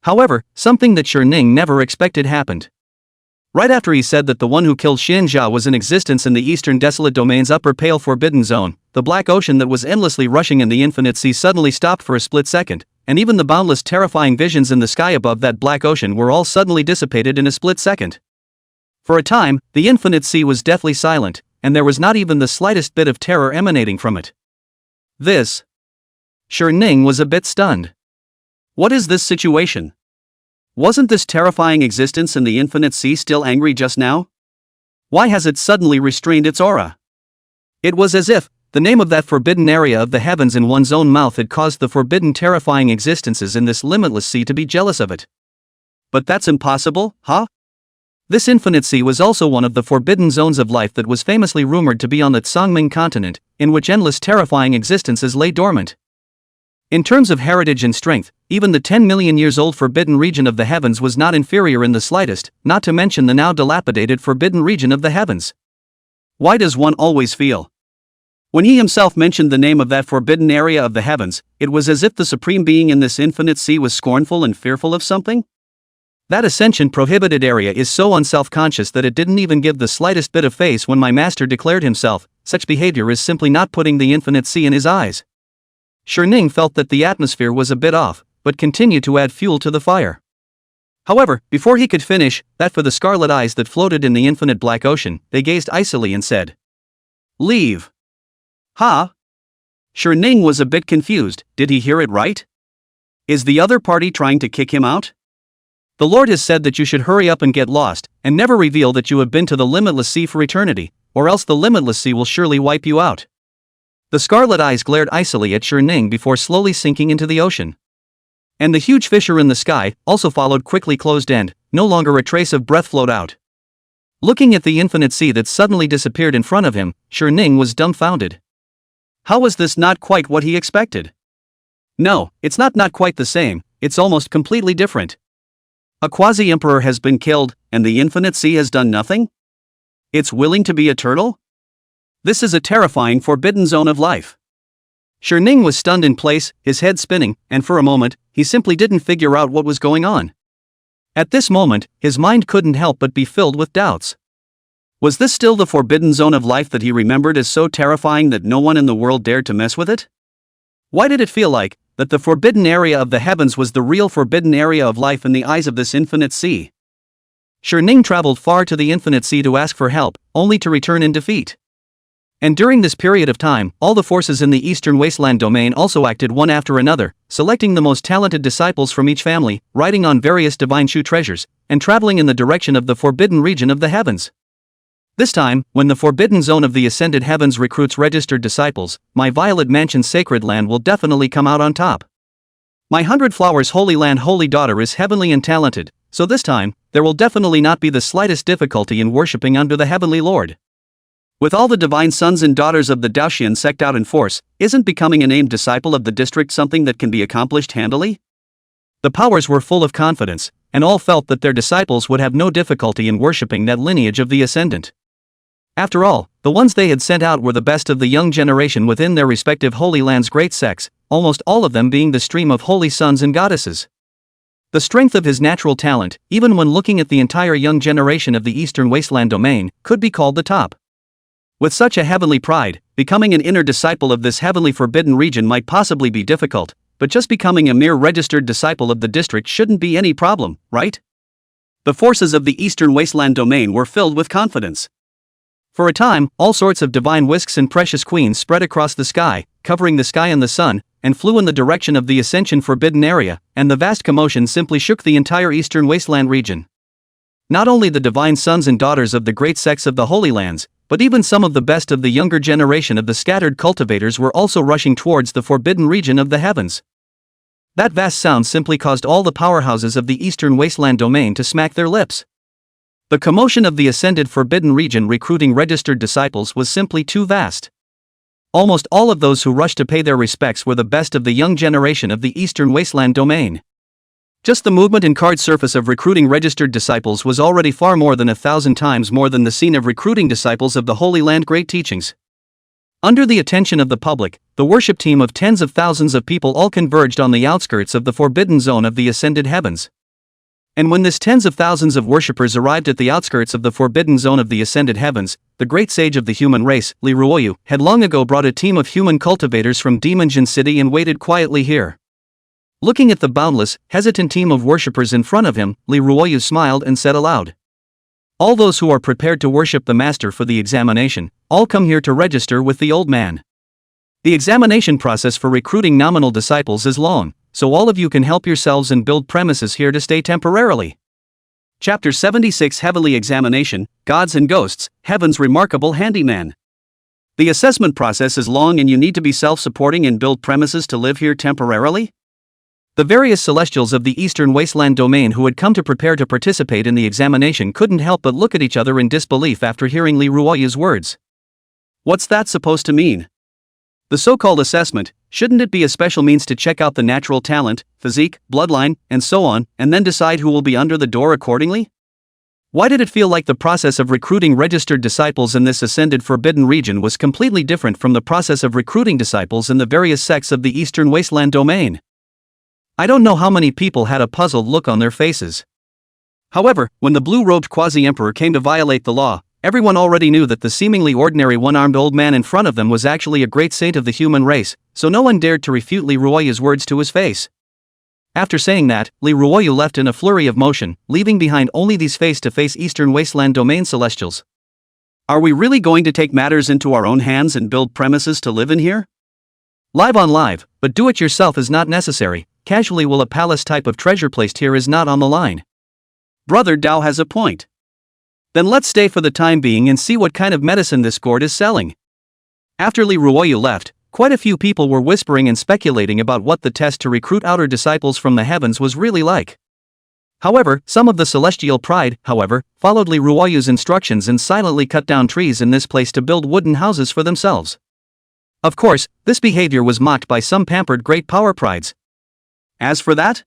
However, something that Ning never expected happened. Right after he said that the one who killed Xianjia was in existence in the Eastern Desolate Domain's upper pale forbidden zone, the black ocean that was endlessly rushing in the infinite sea suddenly stopped for a split second, and even the boundless terrifying visions in the sky above that black ocean were all suddenly dissipated in a split second. For a time, the infinite sea was deathly silent, and there was not even the slightest bit of terror emanating from it. This. Ning was a bit stunned. What is this situation? Wasn't this terrifying existence in the infinite sea still angry just now? Why has it suddenly restrained its aura? It was as if the name of that forbidden area of the heavens in one's own mouth had caused the forbidden terrifying existences in this limitless sea to be jealous of it. But that's impossible, huh? This infinite sea was also one of the forbidden zones of life that was famously rumored to be on the Tsangming continent, in which endless terrifying existences lay dormant. In terms of heritage and strength, even the 10 million years old forbidden region of the heavens was not inferior in the slightest, not to mention the now dilapidated forbidden region of the heavens. Why does one always feel? When he himself mentioned the name of that forbidden area of the heavens, it was as if the supreme being in this infinite sea was scornful and fearful of something? That ascension prohibited area is so unself-conscious that it didn't even give the slightest bit of face when my master declared himself. Such behavior is simply not putting the infinite sea in his eyes. Shining felt that the atmosphere was a bit off, but continued to add fuel to the fire. However, before he could finish, that for the scarlet eyes that floated in the infinite black ocean, they gazed icily and said, "Leave." "Ha?" Shining was a bit confused. Did he hear it right? Is the other party trying to kick him out? The Lord has said that you should hurry up and get lost, and never reveal that you have been to the limitless sea for eternity, or else the limitless sea will surely wipe you out. The scarlet eyes glared icily at Shining before slowly sinking into the ocean. And the huge fissure in the sky also followed quickly closed and, no longer a trace of breath flowed out. Looking at the infinite sea that suddenly disappeared in front of him, Shining was dumbfounded. How was this not quite what he expected? No, it's not quite the same, it's almost completely different. A quasi-emperor has been killed, and the infinite sea has done nothing? It's willing to be eternal? This is a terrifying forbidden zone of life. Shining was stunned in place, his head spinning, and for a moment, he simply didn't figure out what was going on. At this moment, his mind couldn't help but be filled with doubts. Was this still the forbidden zone of life that he remembered as so terrifying that no one in the world dared to mess with it? Why did it feel like that the forbidden area of the heavens was the real forbidden area of life in the eyes of this infinite sea? Shining traveled far to the infinite sea to ask for help, only to return in defeat. And during this period of time, all the forces in the Eastern Wasteland domain also acted one after another, selecting the most talented disciples from each family, riding on various divine shoe treasures, and traveling in the direction of the forbidden region of the heavens. This time, when the forbidden zone of the ascended heavens recruits registered disciples, my Violet Mansion's sacred land will definitely come out on top. My 100 Flowers Holy Land Holy Daughter is heavenly and talented, so this time, there will definitely not be the slightest difficulty in worshipping under the Heavenly Lord. With all the divine sons and daughters of the Daoxian sect out in force, isn't becoming a named disciple of the district something that can be accomplished handily? The powers were full of confidence, and all felt that their disciples would have no difficulty in worshipping that lineage of the Ascendant. After all, the ones they had sent out were the best of the young generation within their respective Holy Land's great sects, almost all of them being the stream of holy sons and goddesses. The strength of his natural talent, even when looking at the entire young generation of the Eastern Wasteland domain, could be called the top. With such a heavenly pride, becoming an inner disciple of this heavenly forbidden region might possibly be difficult, but just becoming a mere registered disciple of the district shouldn't be any problem, right? The forces of the Eastern Wasteland domain were filled with confidence. For a time, all sorts of divine whisks and precious queens spread across the sky, covering the sky and the sun, and flew in the direction of the Ascension Forbidden Area, and the vast commotion simply shook the entire Eastern Wasteland region. Not only the divine sons and daughters of the great sects of the Holy Lands, but even some of the best of the younger generation of the scattered cultivators were also rushing towards the forbidden region of the heavens. That vast sound simply caused all the powerhouses of the Eastern Wasteland domain to smack their lips. The commotion of the ascended forbidden region recruiting registered disciples was simply too vast. Almost all of those who rushed to pay their respects were the best of the young generation of the Eastern Wasteland domain. Just the movement and card surface of recruiting registered disciples was already far more than 1,000 times more than the scene of recruiting disciples of the Holy Land Great Teachings. Under the attention of the public, the worship team of tens of thousands of people all converged on the outskirts of the forbidden zone of the ascended heavens. And when this tens of thousands of worshippers arrived at the outskirts of the forbidden zone of the ascended heavens, the great sage of the human race, Li Ruoyu, had long ago brought a team of human cultivators from Demonjin City and waited quietly here. Looking at the boundless, hesitant team of worshippers in front of him, Li Ruoyu smiled and said aloud, "All those who are prepared to worship the Master for the examination, all come here to register with the old man. The examination process for recruiting nominal disciples is long, so all of you can help yourselves and build premises here to stay temporarily." Chapter 76 Heavenly Examination, Gods and Ghosts, Heaven's Remarkable Handyman. The assessment process is long and you need to be self-supporting and build premises to live here temporarily? The various celestials of the Eastern Wasteland domain who had come to prepare to participate in the examination couldn't help but look at each other in disbelief after hearing Li Ruoyu's words. What's that supposed to mean? The so-called assessment, shouldn't it be a special means to check out the natural talent, physique, bloodline, and so on, and then decide who will be under the door accordingly? Why did it feel like the process of recruiting registered disciples in this ascended forbidden region was completely different from the process of recruiting disciples in the various sects of the Eastern Wasteland domain? I don't know how many people had a puzzled look on their faces. However, when the blue-robed quasi-emperor came to violate the law, everyone already knew that the seemingly ordinary one-armed old man in front of them was actually a great saint of the human race, so no one dared to refute Li Ruoyu's words to his face. After saying that, Li Ruoyu left in a flurry of motion, leaving behind only these face-to-face Eastern Wasteland domain celestials. Are we really going to take matters into our own hands and build premises to live in here? Live on live, but do it yourself is not necessary. Casually will a palace type of treasure placed here is not on the line. Brother Dao has a point. Then let's stay for the time being and see what kind of medicine this gourd is selling. After Li Ruoyu left, quite a few people were whispering and speculating about what the test to recruit outer disciples from the heavens was really like. However, some of the celestial pride, followed Li Ruoyu's instructions and silently cut down trees in this place to build wooden houses for themselves. Of course, this behavior was mocked by some pampered great power prides. As for that,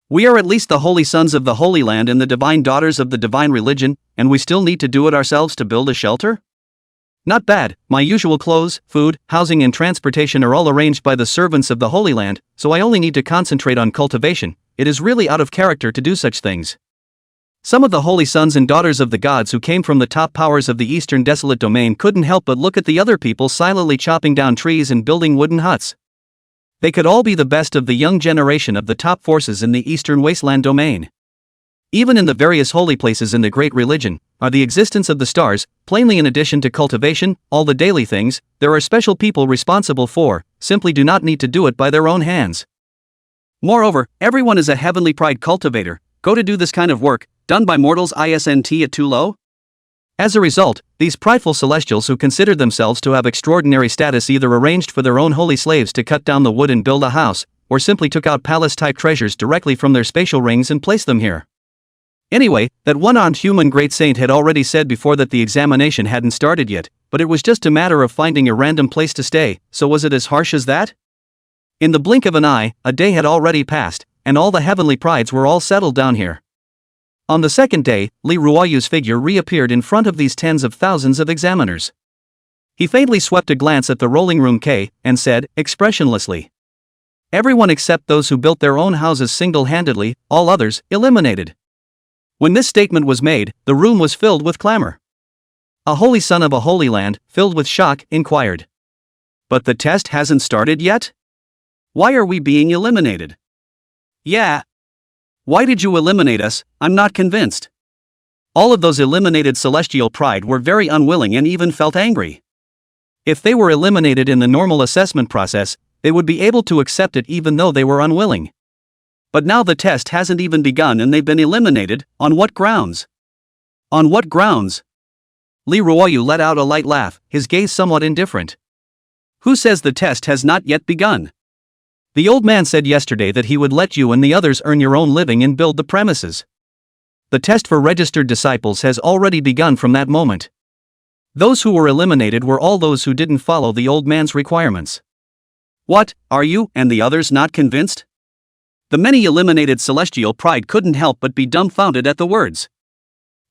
we are at least the holy sons of the Holy Land and the divine daughters of the divine religion, and we still need to do it ourselves to build a shelter? Not bad, my usual clothes, food, housing and transportation are all arranged by the servants of the Holy Land, so I only need to concentrate on cultivation. It is really out of character to do such things. Some of the holy sons and daughters of the gods who came from the top powers of the Eastern Desolate Domain couldn't help but look at the other people silently chopping down trees and building wooden huts. They could all be the best of the young generation of the top forces in the Eastern Wasteland Domain. Even in the various holy places in the great religion, are the existence of the stars, plainly in addition to cultivation, all the daily things, there are special people responsible for, simply do not need to do it by their own hands. Moreover, everyone is a heavenly pride cultivator, go to do this kind of work, done by mortals isn't it too low? As a result, these prideful celestials who consider themselves to have extraordinary status either arranged for their own holy slaves to cut down the wood and build a house, or simply took out palace-type treasures directly from their spatial rings and placed them here. Anyway, that one-armed human great saint had already said before that the examination hadn't started yet, but it was just a matter of finding a random place to stay, so was it as harsh as that? In the blink of an eye, a day had already passed, and all the heavenly prides were all settled down here. On the second day, Li Ruoyu's figure reappeared in front of these tens of thousands of examiners. He faintly swept a glance at the rolling room K, and said, expressionlessly, "Everyone except those who built their own houses single-handedly, all others, eliminated." When this statement was made, the room was filled with clamor. A holy son of a holy land, filled with shock, inquired, "But the test hasn't started yet? Why are we being eliminated?" "Yeah. Why did you eliminate us? I'm not convinced." All of those eliminated celestial pride were very unwilling and even felt angry. If they were eliminated in the normal assessment process, they would be able to accept it even though they were unwilling. But now the test hasn't even begun and they've been eliminated. On what grounds? On what grounds? Li Ruoyu let out a light laugh, his gaze somewhat indifferent. Who says the test has not yet begun? The old man said yesterday that he would let you and the others earn your own living and build the premises. The test for registered disciples has already begun from that moment. Those who were eliminated were all those who didn't follow the old man's requirements. What, are you and the others not convinced? The many eliminated celestial pride couldn't help but be dumbfounded at the words.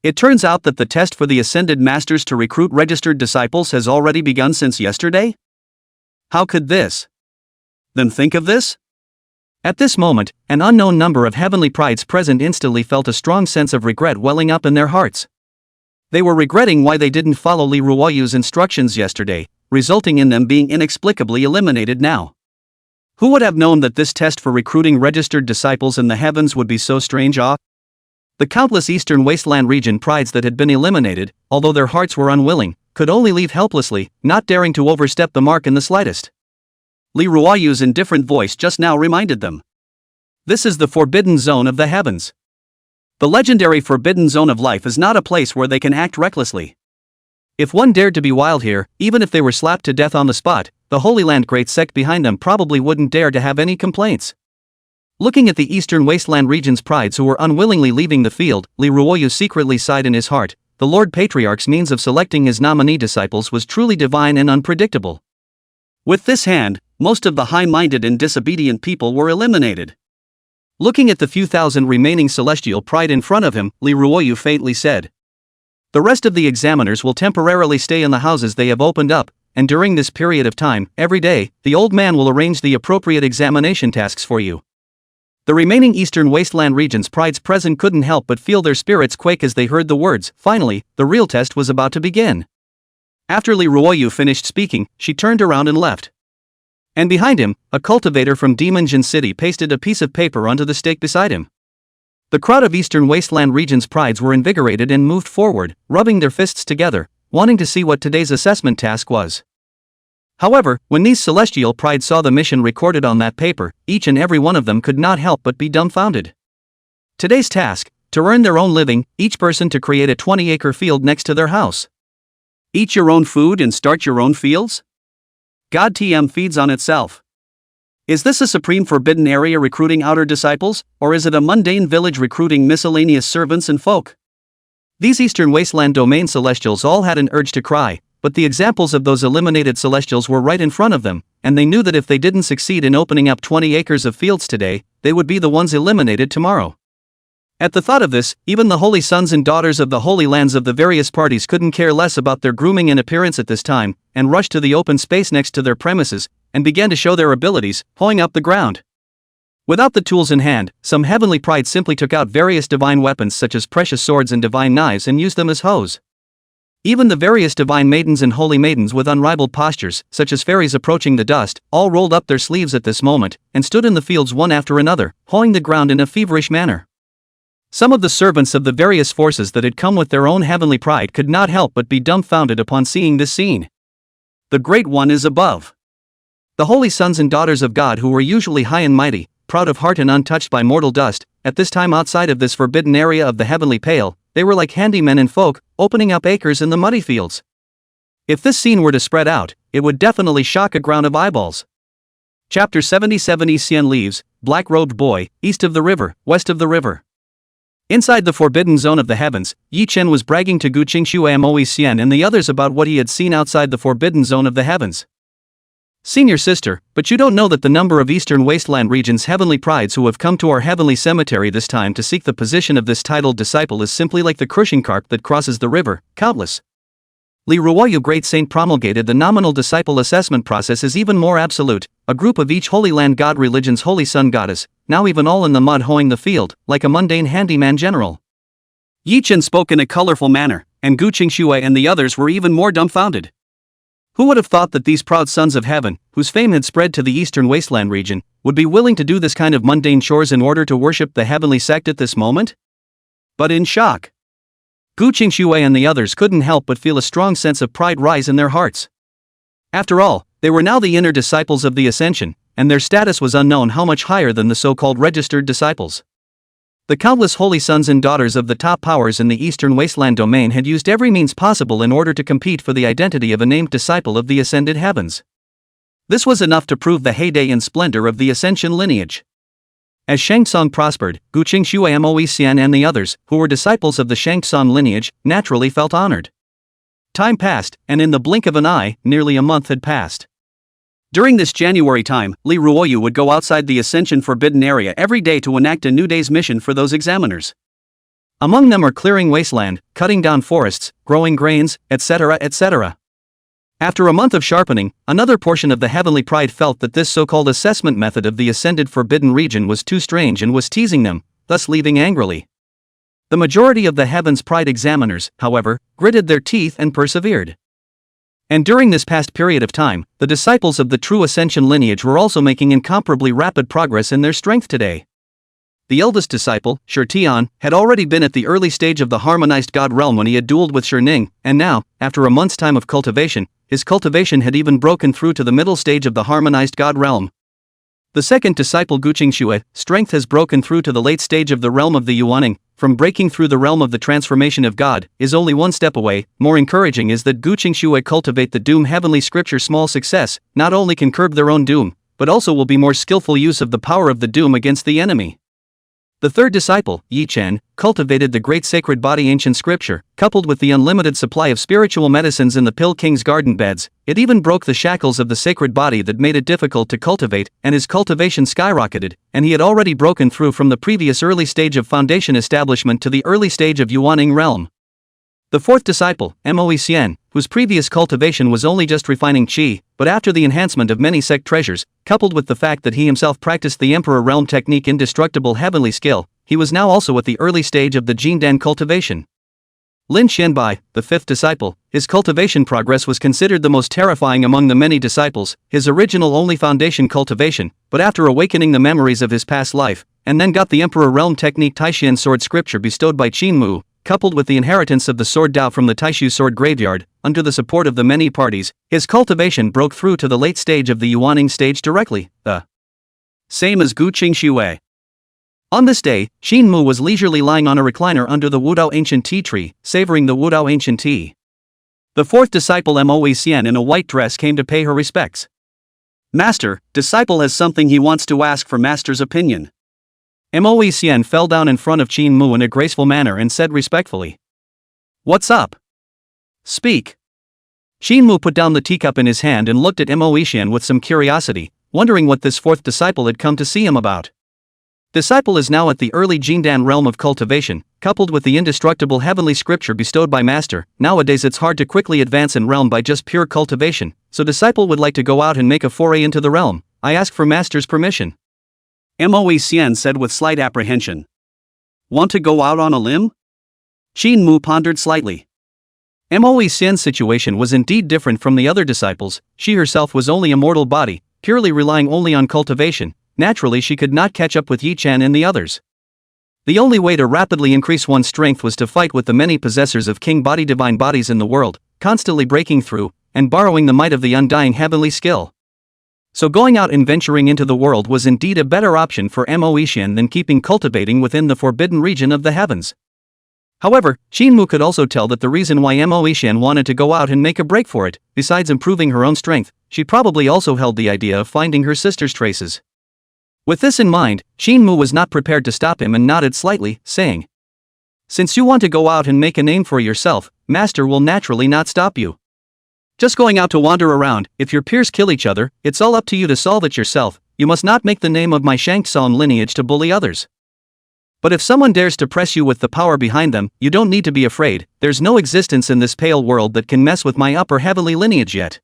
It turns out that the test for the ascended masters to recruit registered disciples has already begun since yesterday? How could this? Then think of this? At this moment, an unknown number of heavenly prides present instantly felt a strong sense of regret welling up in their hearts. They were regretting why they didn't follow Li Ruoyu's instructions yesterday, resulting in them being inexplicably eliminated now. Who would have known that this test for recruiting registered disciples in the heavens would be so strange? The countless Eastern Wasteland region prides that had been eliminated, although their hearts were unwilling, could only leave helplessly, not daring to overstep the mark in the slightest. Li Ruoyu's indifferent voice just now reminded them. This is the forbidden zone of the heavens. The legendary forbidden zone of life is not a place where they can act recklessly. If one dared to be wild here, even if they were slapped to death on the spot, the Holy Land great sect behind them probably wouldn't dare to have any complaints. Looking at the Eastern Wasteland region's prides who were unwillingly leaving the field, Li Ruoyu secretly sighed in his heart. The Lord Patriarch's means of selecting his nominee disciples was truly divine and unpredictable. With this hand, most of the high-minded and disobedient people were eliminated. Looking at the few thousand remaining celestial pride in front of him, Li Ruoyu faintly said, "The rest of the examiners will temporarily stay in the houses they have opened up, and during this period of time, every day, the old man will arrange the appropriate examination tasks for you." The remaining Eastern Wasteland region's prides present couldn't help but feel their spirits quake as they heard the words. Finally, the real test was about to begin. After Li Ruoyu finished speaking, she turned around and left. And behind him, a cultivator from Demonjin City pasted a piece of paper onto the stake beside him. The crowd of Eastern Wasteland region's prides were invigorated and moved forward, rubbing their fists together, wanting to see what today's assessment task was. However, when these celestial prides saw the mission recorded on that paper, each and every one of them could not help but be dumbfounded. Today's task: to earn their own living, each person to create a 20-acre field next to their house. Eat your own food and start your own fields? God TM feeds on itself. Is this a supreme forbidden area recruiting outer disciples, or is it a mundane village recruiting miscellaneous servants and folk? These Eastern Wasteland domain celestials all had an urge to cry, but the examples of those eliminated celestials were right in front of them, and they knew that if they didn't succeed in opening up 20 acres of fields today, they would be the ones eliminated tomorrow. At the thought of this, even the holy sons and daughters of the holy lands of the various parties couldn't care less about their grooming and appearance at this time, and rushed to the open space next to their premises, and began to show their abilities, hoeing up the ground. Without the tools in hand, some heavenly pride simply took out various divine weapons such as precious swords and divine knives and used them as hoes. Even the various divine maidens and holy maidens with unrivaled postures, such as fairies approaching the dust, all rolled up their sleeves at this moment, and stood in the fields one after another, hoeing the ground in a feverish manner. Some of the servants of the various forces that had come with their own heavenly pride could not help but be dumbfounded upon seeing this scene. The Great One is above. The holy sons and daughters of God, who were usually high and mighty, proud of heart and untouched by mortal dust, at this time outside of this forbidden area of the heavenly pale, they were like handymen and folk, opening up acres in the muddy fields. If this scene were to spread out, it would definitely shock a ground of eyeballs. Chapter 77 Xian leaves, black-robed boy, east of the river, west of the river. Inside the forbidden zone of the heavens, Yi Chen was bragging to Qingxue Moi Xian and the others about what he had seen outside the forbidden zone of the heavens. Senior sister, but you don't know that the number of Eastern Wasteland region's heavenly prides who have come to our heavenly cemetery this time to seek the position of this titled disciple is simply like the crushing cart that crosses the river, countless. Li Ruoyu Great Saint promulgated the nominal disciple assessment process is even more absolute, a group of each holy land god religion's holy sun goddess, now even all in the mud hoeing the field, like a mundane handyman general. Yi Chen spoke in a colorful manner, and Qingxue and the others were even more dumbfounded. Who would have thought that these proud sons of heaven, whose fame had spread to the Eastern Wasteland region, would be willing to do this kind of mundane chores in order to worship the heavenly sect at this moment? But in shock, Qingxue and the others couldn't help but feel a strong sense of pride rise in their hearts. After all, they were now the inner disciples of the Ascension, and their status was unknown how much higher than the so-called registered disciples. The countless holy sons and daughters of the top powers in the Eastern Wasteland domain had used every means possible in order to compete for the identity of a named disciple of the ascended heavens. This was enough to prove the heyday and splendor of the Ascension lineage. As Shangtsong prospered, Qingxue Moi Xian and the others, who were disciples of the Shangtsong lineage, naturally felt honored. Time passed, and in the blink of an eye, nearly a month had passed. During this January time, Li Ruoyu would go outside the Ascension Forbidden Area every day to enact a new day's mission for those examiners. Among them are clearing wasteland, cutting down forests, growing grains, etc., etc. After a month of sharpening, another portion of the heavenly pride felt that this so-called assessment method of the ascended forbidden region was too strange and was teasing them, thus leaving angrily. The majority of the heavens pride examiners, however, gritted their teeth and persevered. And during this past period of time, the disciples of the true Ascension lineage were also making incomparably rapid progress in their strength today. The eldest disciple, Tian, had already been at the early stage of the harmonized god realm when he had dueled with Ning, and now, after a month's time of cultivation, his cultivation had even broken through to the middle stage of the harmonized god realm. The second disciple Qingxue, strength has broken through to the late stage of the realm of the Yuaning. From breaking through the realm of the transformation of God, is only one step away. More encouraging is that Qingxue cultivate the doom heavenly scripture small success, not only can curb their own doom, but also will be more skillful use of the power of the doom against the enemy. The third disciple, Yi Chen, cultivated the great sacred body ancient scripture, coupled with the unlimited supply of spiritual medicines in the Pill King's garden beds. It even broke the shackles of the sacred body that made it difficult to cultivate, and his cultivation skyrocketed, and he had already broken through from the previous early stage of foundation establishment to the early stage of Yuaning realm. The fourth disciple, Moe Xian, whose previous cultivation was only just refining qi, but after the enhancement of many sect treasures, coupled with the fact that he himself practiced the Emperor Realm technique indestructible heavenly skill, he was now also at the early stage of the Jindan cultivation. Lin Xianbai, the fifth disciple, his cultivation progress was considered the most terrifying among the many disciples, his original only foundation cultivation, but after awakening the memories of his past life, and then got the Emperor Realm technique Taishian sword scripture bestowed by Qingxue, coupled with the inheritance of the sword Dao from the Taishu sword graveyard, under the support of the many parties, his cultivation broke through to the late stage of the Yuaning stage directly, the same as Gu Qingxue. On this day, Qingmu was leisurely lying on a recliner under the Wudao ancient tea tree, savoring the Wudao ancient tea. The fourth disciple Moe Xian in a white dress came to pay her respects. Master, disciple has something he wants to ask for master's opinion. Moe Xian fell down in front of Qingmu in a graceful manner and said respectfully, "What's up? Speak." Qingmu put down the teacup in his hand and looked at Moe Xian with some curiosity, wondering what this fourth disciple had come to see him about. Disciple is now at the early Jindan realm of cultivation, coupled with the indestructible heavenly scripture bestowed by master. Nowadays it's hard to quickly advance in realm by just pure cultivation, so disciple would like to go out and make a foray into the realm. I ask for master's permission. Moe Xian said with slight apprehension. Want to go out on a limb? Qingmu pondered slightly. Moe Xian's situation was indeed different from the other disciples. She herself was only a mortal body, purely relying only on cultivation. Naturally she could not catch up with Yi-chan and the others. The only way to rapidly increase one's strength was to fight with the many possessors of king body divine bodies in the world, constantly breaking through, and borrowing the might of the undying heavenly skill. So going out and venturing into the world was indeed a better option for Moe Xian than keeping cultivating within the forbidden region of the heavens. However, Qingmu could also tell that the reason why Moe Xian wanted to go out and make a break for it, besides improving her own strength, she probably also held the idea of finding her sister's traces. With this in mind, Qingmu was not prepared to stop him and nodded slightly, saying, "Since you want to go out and make a name for yourself, master will naturally not stop you. Just going out to wander around, if your peers kill each other, it's all up to you to solve it yourself. You must not make the name of my Shangtsong lineage to bully others. But if someone dares to press you with the power behind them, you don't need to be afraid. There's no existence in this pale world that can mess with my upper heavenly lineage yet."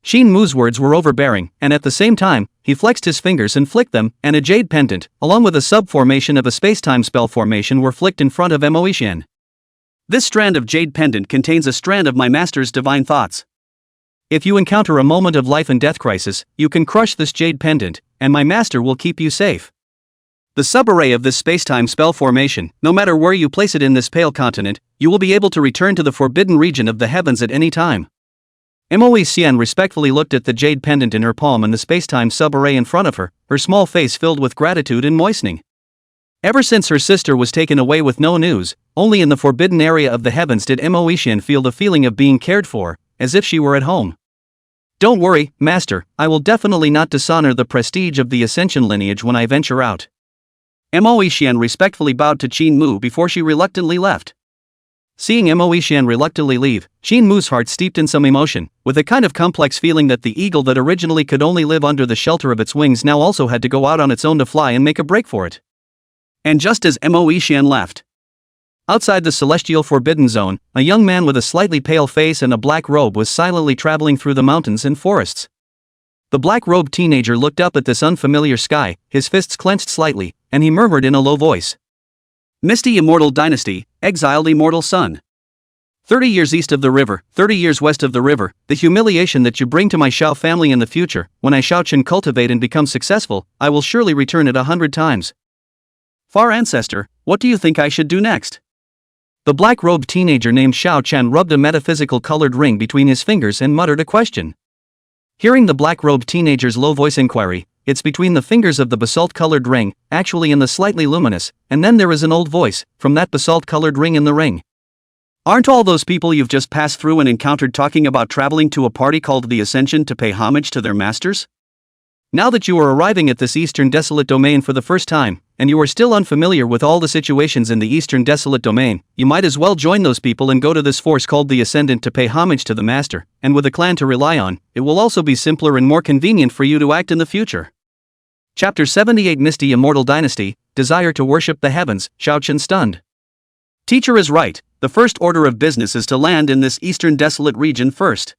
Qingmu's words were overbearing, and at the same time, he flexed his fingers and flicked them, and a jade pendant, along with a sub-formation of a space-time spell formation were flicked in front of Moe Xian. This strand of jade pendant contains a strand of my master's divine thoughts. If you encounter a moment of life and death crisis, you can crush this jade pendant, and my master will keep you safe. The sub-array of this space-time spell formation, no matter where you place it in this pale continent, you will be able to return to the forbidden region of the heavens at any time. Moe Xian respectfully looked at the jade pendant in her palm and the space-time sub-array in front of her, her small face filled with gratitude and moistening. Ever since her sister was taken away with no news, only in the forbidden area of the heavens did Moe Xian feel the feeling of being cared for, as if she were at home. "Don't worry, master, I will definitely not dishonor the prestige of the Ascension lineage when I venture out." Moe Xian respectfully bowed to Qingmu before she reluctantly left. Seeing Moe Xian reluctantly leave, Qingmu's heart steeped in some emotion, with a kind of complex feeling that the eagle that originally could only live under the shelter of its wings now also had to go out on its own to fly and make a break for it. And just as Moe Xian left, outside the celestial forbidden zone, a young man with a slightly pale face and a black robe was silently traveling through the mountains and forests. The black-robed teenager looked up at this unfamiliar sky, his fists clenched slightly, and he murmured in a low voice. "Misty immortal dynasty, exiled immortal son. 30 years east of the river, 30 years west of the river, the humiliation that you bring to my Shao family in the future, when I Shao Chen cultivate and become successful, I will surely return it 100 times. Far ancestor, what do you think I should do next?" The black-robed teenager named Shao Chen rubbed a metaphysical colored ring between his fingers and muttered a question. Hearing the black-robed teenager's low voice inquiry, "It's between the fingers of the basalt-colored ring, actually in the slightly luminous, and then there is an old voice, from that basalt-colored ring in the ring. Aren't all those people you've just passed through and encountered talking about traveling to a party called the Ascension to pay homage to their masters? Now that you are arriving at this eastern desolate domain for the first time, and you are still unfamiliar with all the situations in the eastern desolate domain, you might as well join those people and go to this force called the Ascendant to pay homage to the master, and with a clan to rely on, it will also be simpler and more convenient for you to act in the future." Chapter 78 Misty Immortal Dynasty, Desire to Worship the Heavens, Shao Chen stunned. Teacher is right, the the first order of business is to land in this eastern desolate region first.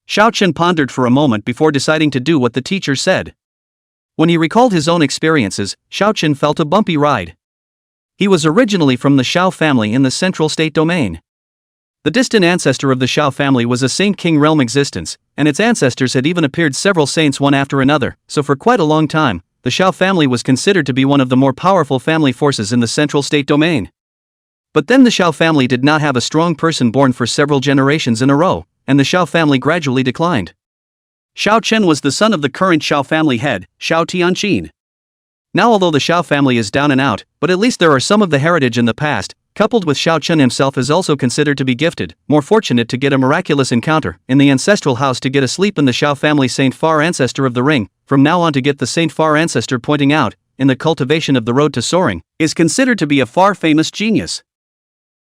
Xiao Chen pondered for a moment before deciding to do what the teacher said. When he recalled his own experiences, Xiao Chen felt a bumpy ride. He was originally from the Xiao family in the central state domain. The distant ancestor of the Xiao family was a Saint King realm existence, and its ancestors had even appeared several saints one after another, so for quite a long time, the Xiao family was considered to be one of the more powerful family forces in the central state domain. But then the Xiao family did not have a strong person born for several generations in a row, and the Xiao family gradually declined. Xiao Chen was the son of the current Xiao family head, Xiao Tianqin. Now although the Xiao family is down and out, but at least there are some of the heritage in the past, coupled with Xiao Chen himself is also considered to be gifted, more fortunate to get a miraculous encounter, in the ancestral house to get a sleep in the Xiao family Saint Far ancestor of the ring, from now on to get the Saint Far ancestor pointing out, in the cultivation of the road to soaring, is considered to be a far famous genius.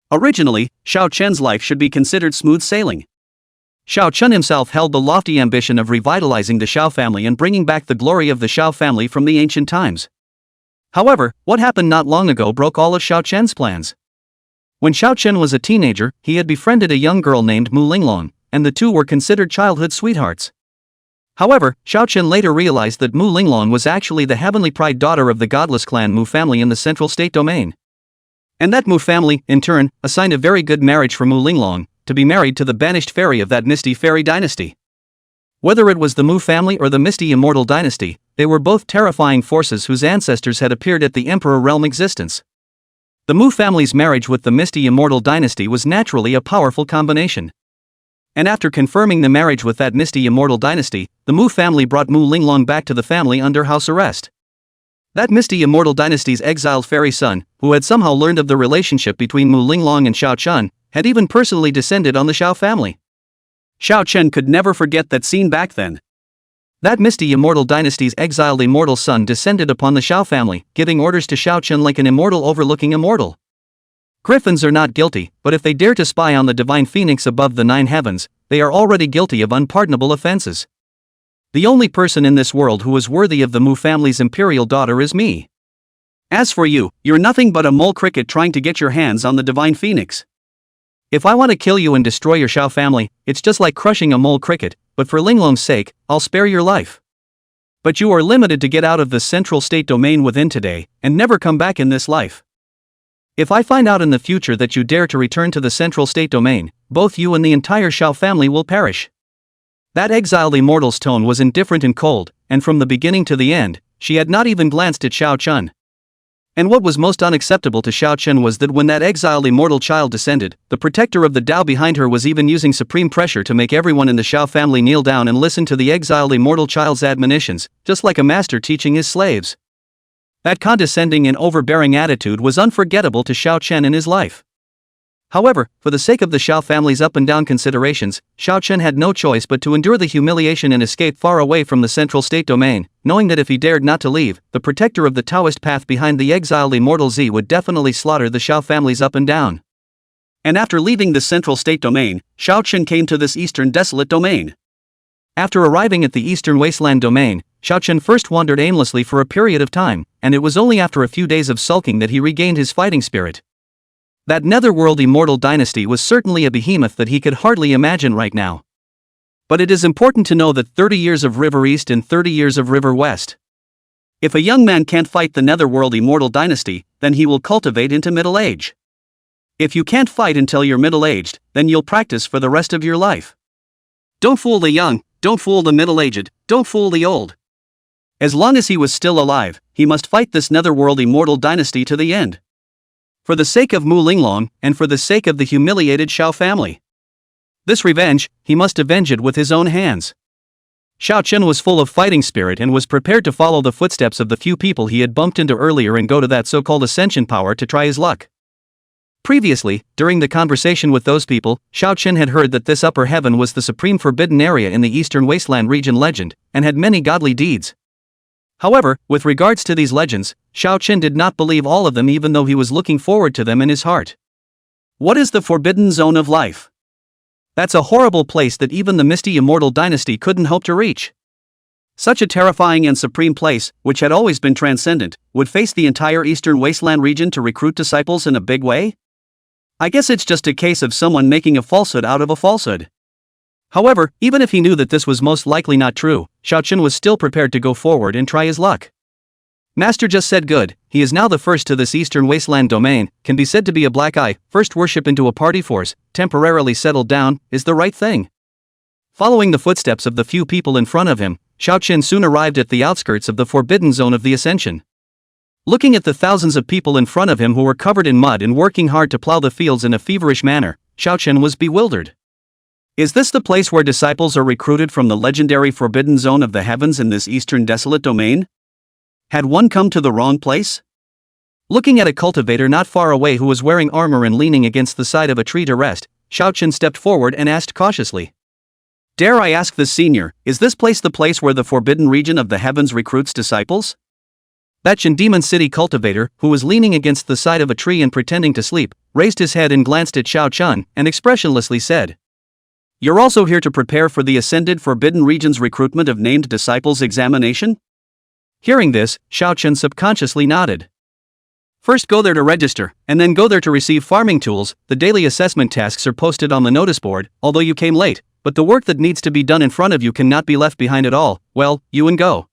Originally, Xiao Chen's life should be considered smooth sailing. Xiao Chen himself held the lofty ambition of revitalizing the Xiao family and bringing back the glory of the Xiao family from the ancient times. However, what happened not long ago broke all of Xiao Chen's plans. When Xiao Chen was a teenager, he had befriended a young girl named Mu Linglong, and the two were considered childhood sweethearts. However, Xiao Chen later realized that Mu Linglong was actually the heavenly pride daughter of the godless clan Mu family in the central state domain. And that Mu family, in turn, assigned a very good marriage for Mu Linglong, to be married to the banished fairy of that misty fairy dynasty. Whether it was the Mu family or the misty immortal dynasty, they were both terrifying forces whose ancestors had appeared at the emperor realm existence. The Mu family's marriage with the misty immortal dynasty was naturally a powerful combination. And after confirming the marriage with that misty immortal dynasty, the Mu family brought Mu Linglong back to the family under house arrest. That misty immortal dynasty's exiled fairy son, who had somehow learned of the relationship between Mu Linglong and Xiao Chen, had even personally descended on the Xiao family. Xiao Chen could never forget that scene back then. That misty immortal dynasty's exiled immortal son descended upon the Xiao family, giving orders to Xiao Chen like an immortal overlooking immortal. Griffins are not guilty, but if they dare to spy on the divine phoenix above the 9 heavens, they are already guilty of unpardonable offenses. The only person in this world who is worthy of the Mu family's imperial daughter is me. As for you, you're nothing but a mole cricket trying to get your hands on the divine phoenix. If I want to kill you and destroy your Xiao family, it's just like crushing a mole cricket, but for Linglong's sake, I'll spare your life. But you are limited to get out of the central state domain within today, and never come back in this life. If I find out in the future that you dare to return to the central state domain, both you and the entire Xiao family will perish. That exiled immortal's tone was indifferent and cold, and from the beginning to the end, she had not even glanced at Xiao Chen. And what was most unacceptable to Xiao Chen was that when that exiled immortal child descended, the protector of the Tao behind her was even using supreme pressure to make everyone in the Xiao family kneel down and listen to the exiled immortal child's admonitions, just like a master teaching his slaves. That condescending and overbearing attitude was unforgettable to Xiao Chen in his life. However, for the sake of the Xiao family's up and down considerations, Xiao Chen had no choice but to endure the humiliation and escape far away from the central state domain, knowing that if he dared not to leave, the protector of the Taoist path behind the exiled immortal Z would definitely slaughter the Xiao family's up and down. And after leaving the central state domain, Xiao Chen came to this eastern desolate domain. After arriving at the eastern wasteland domain, Xiao Chen first wandered aimlessly for a period of time, and it was only after a few days of sulking that he regained his fighting spirit. That netherworld immortal dynasty was certainly a behemoth that he could hardly imagine right now. But it is important to know that 30 years of River East and 30 years of River West. If a young man can't fight the netherworld immortal dynasty, then he will cultivate into middle age. If you can't fight until you're middle-aged, then you'll practice for the rest of your life. Don't fool the young, don't fool the middle-aged, don't fool the old. As long as he was still alive, he must fight this netherworld immortal dynasty to the end. For the sake of Mu Linglong, and for the sake of the humiliated Xiao family. This revenge, he must avenge it with his own hands. Xiao Chen was full of fighting spirit and was prepared to follow the footsteps of the few people he had bumped into earlier and go to that so-called ascension power to try his luck. Previously, during the conversation with those people, Xiao Chen had heard that this upper heaven was the supreme forbidden area in the eastern wasteland region legend, and had many godly deeds. However, with regards to these legends, Xiao Chen did not believe all of them even though he was looking forward to them in his heart. What is the forbidden zone of life? That's a horrible place that even the misty immortal dynasty couldn't hope to reach. Such a terrifying and supreme place, which had always been transcendent, would face the entire eastern wasteland region to recruit disciples in a big way? I guess it's just a case of someone making a falsehood out of a falsehood. However, even if he knew that this was most likely not true, Xiaochen was still prepared to go forward and try his luck. Master just said good, he is now the first to this eastern wasteland domain, can be said to be a black eye, first worship into a party force, temporarily settled down, is the right thing. Following the footsteps of the few people in front of him, Xiaochen soon arrived at the outskirts of the forbidden zone of the ascension. Looking at the thousands of people in front of him who were covered in mud and working hard to plow the fields in a feverish manner, Xiaochen was bewildered. Is this the place where disciples are recruited from the legendary forbidden zone of the heavens in this eastern desolate domain? Had one come to the wrong place? Looking at a cultivator not far away who was wearing armor and leaning against the side of a tree to rest, Xiaochen stepped forward and asked cautiously. Dare I ask this senior, is this place the place where the forbidden region of the heavens recruits disciples? That Demon City cultivator, who was leaning against the side of a tree and pretending to sleep, raised his head and glanced at Xiaochen, and expressionlessly said, You're also here to prepare for the ascended forbidden region's recruitment of named disciples examination? Hearing this, Xiaochen subconsciously nodded. First go there to register, and then go there to receive farming tools. The daily assessment tasks are posted on the notice board, although you came late, but the work that needs to be done in front of you cannot be left behind at all. Well, you and go.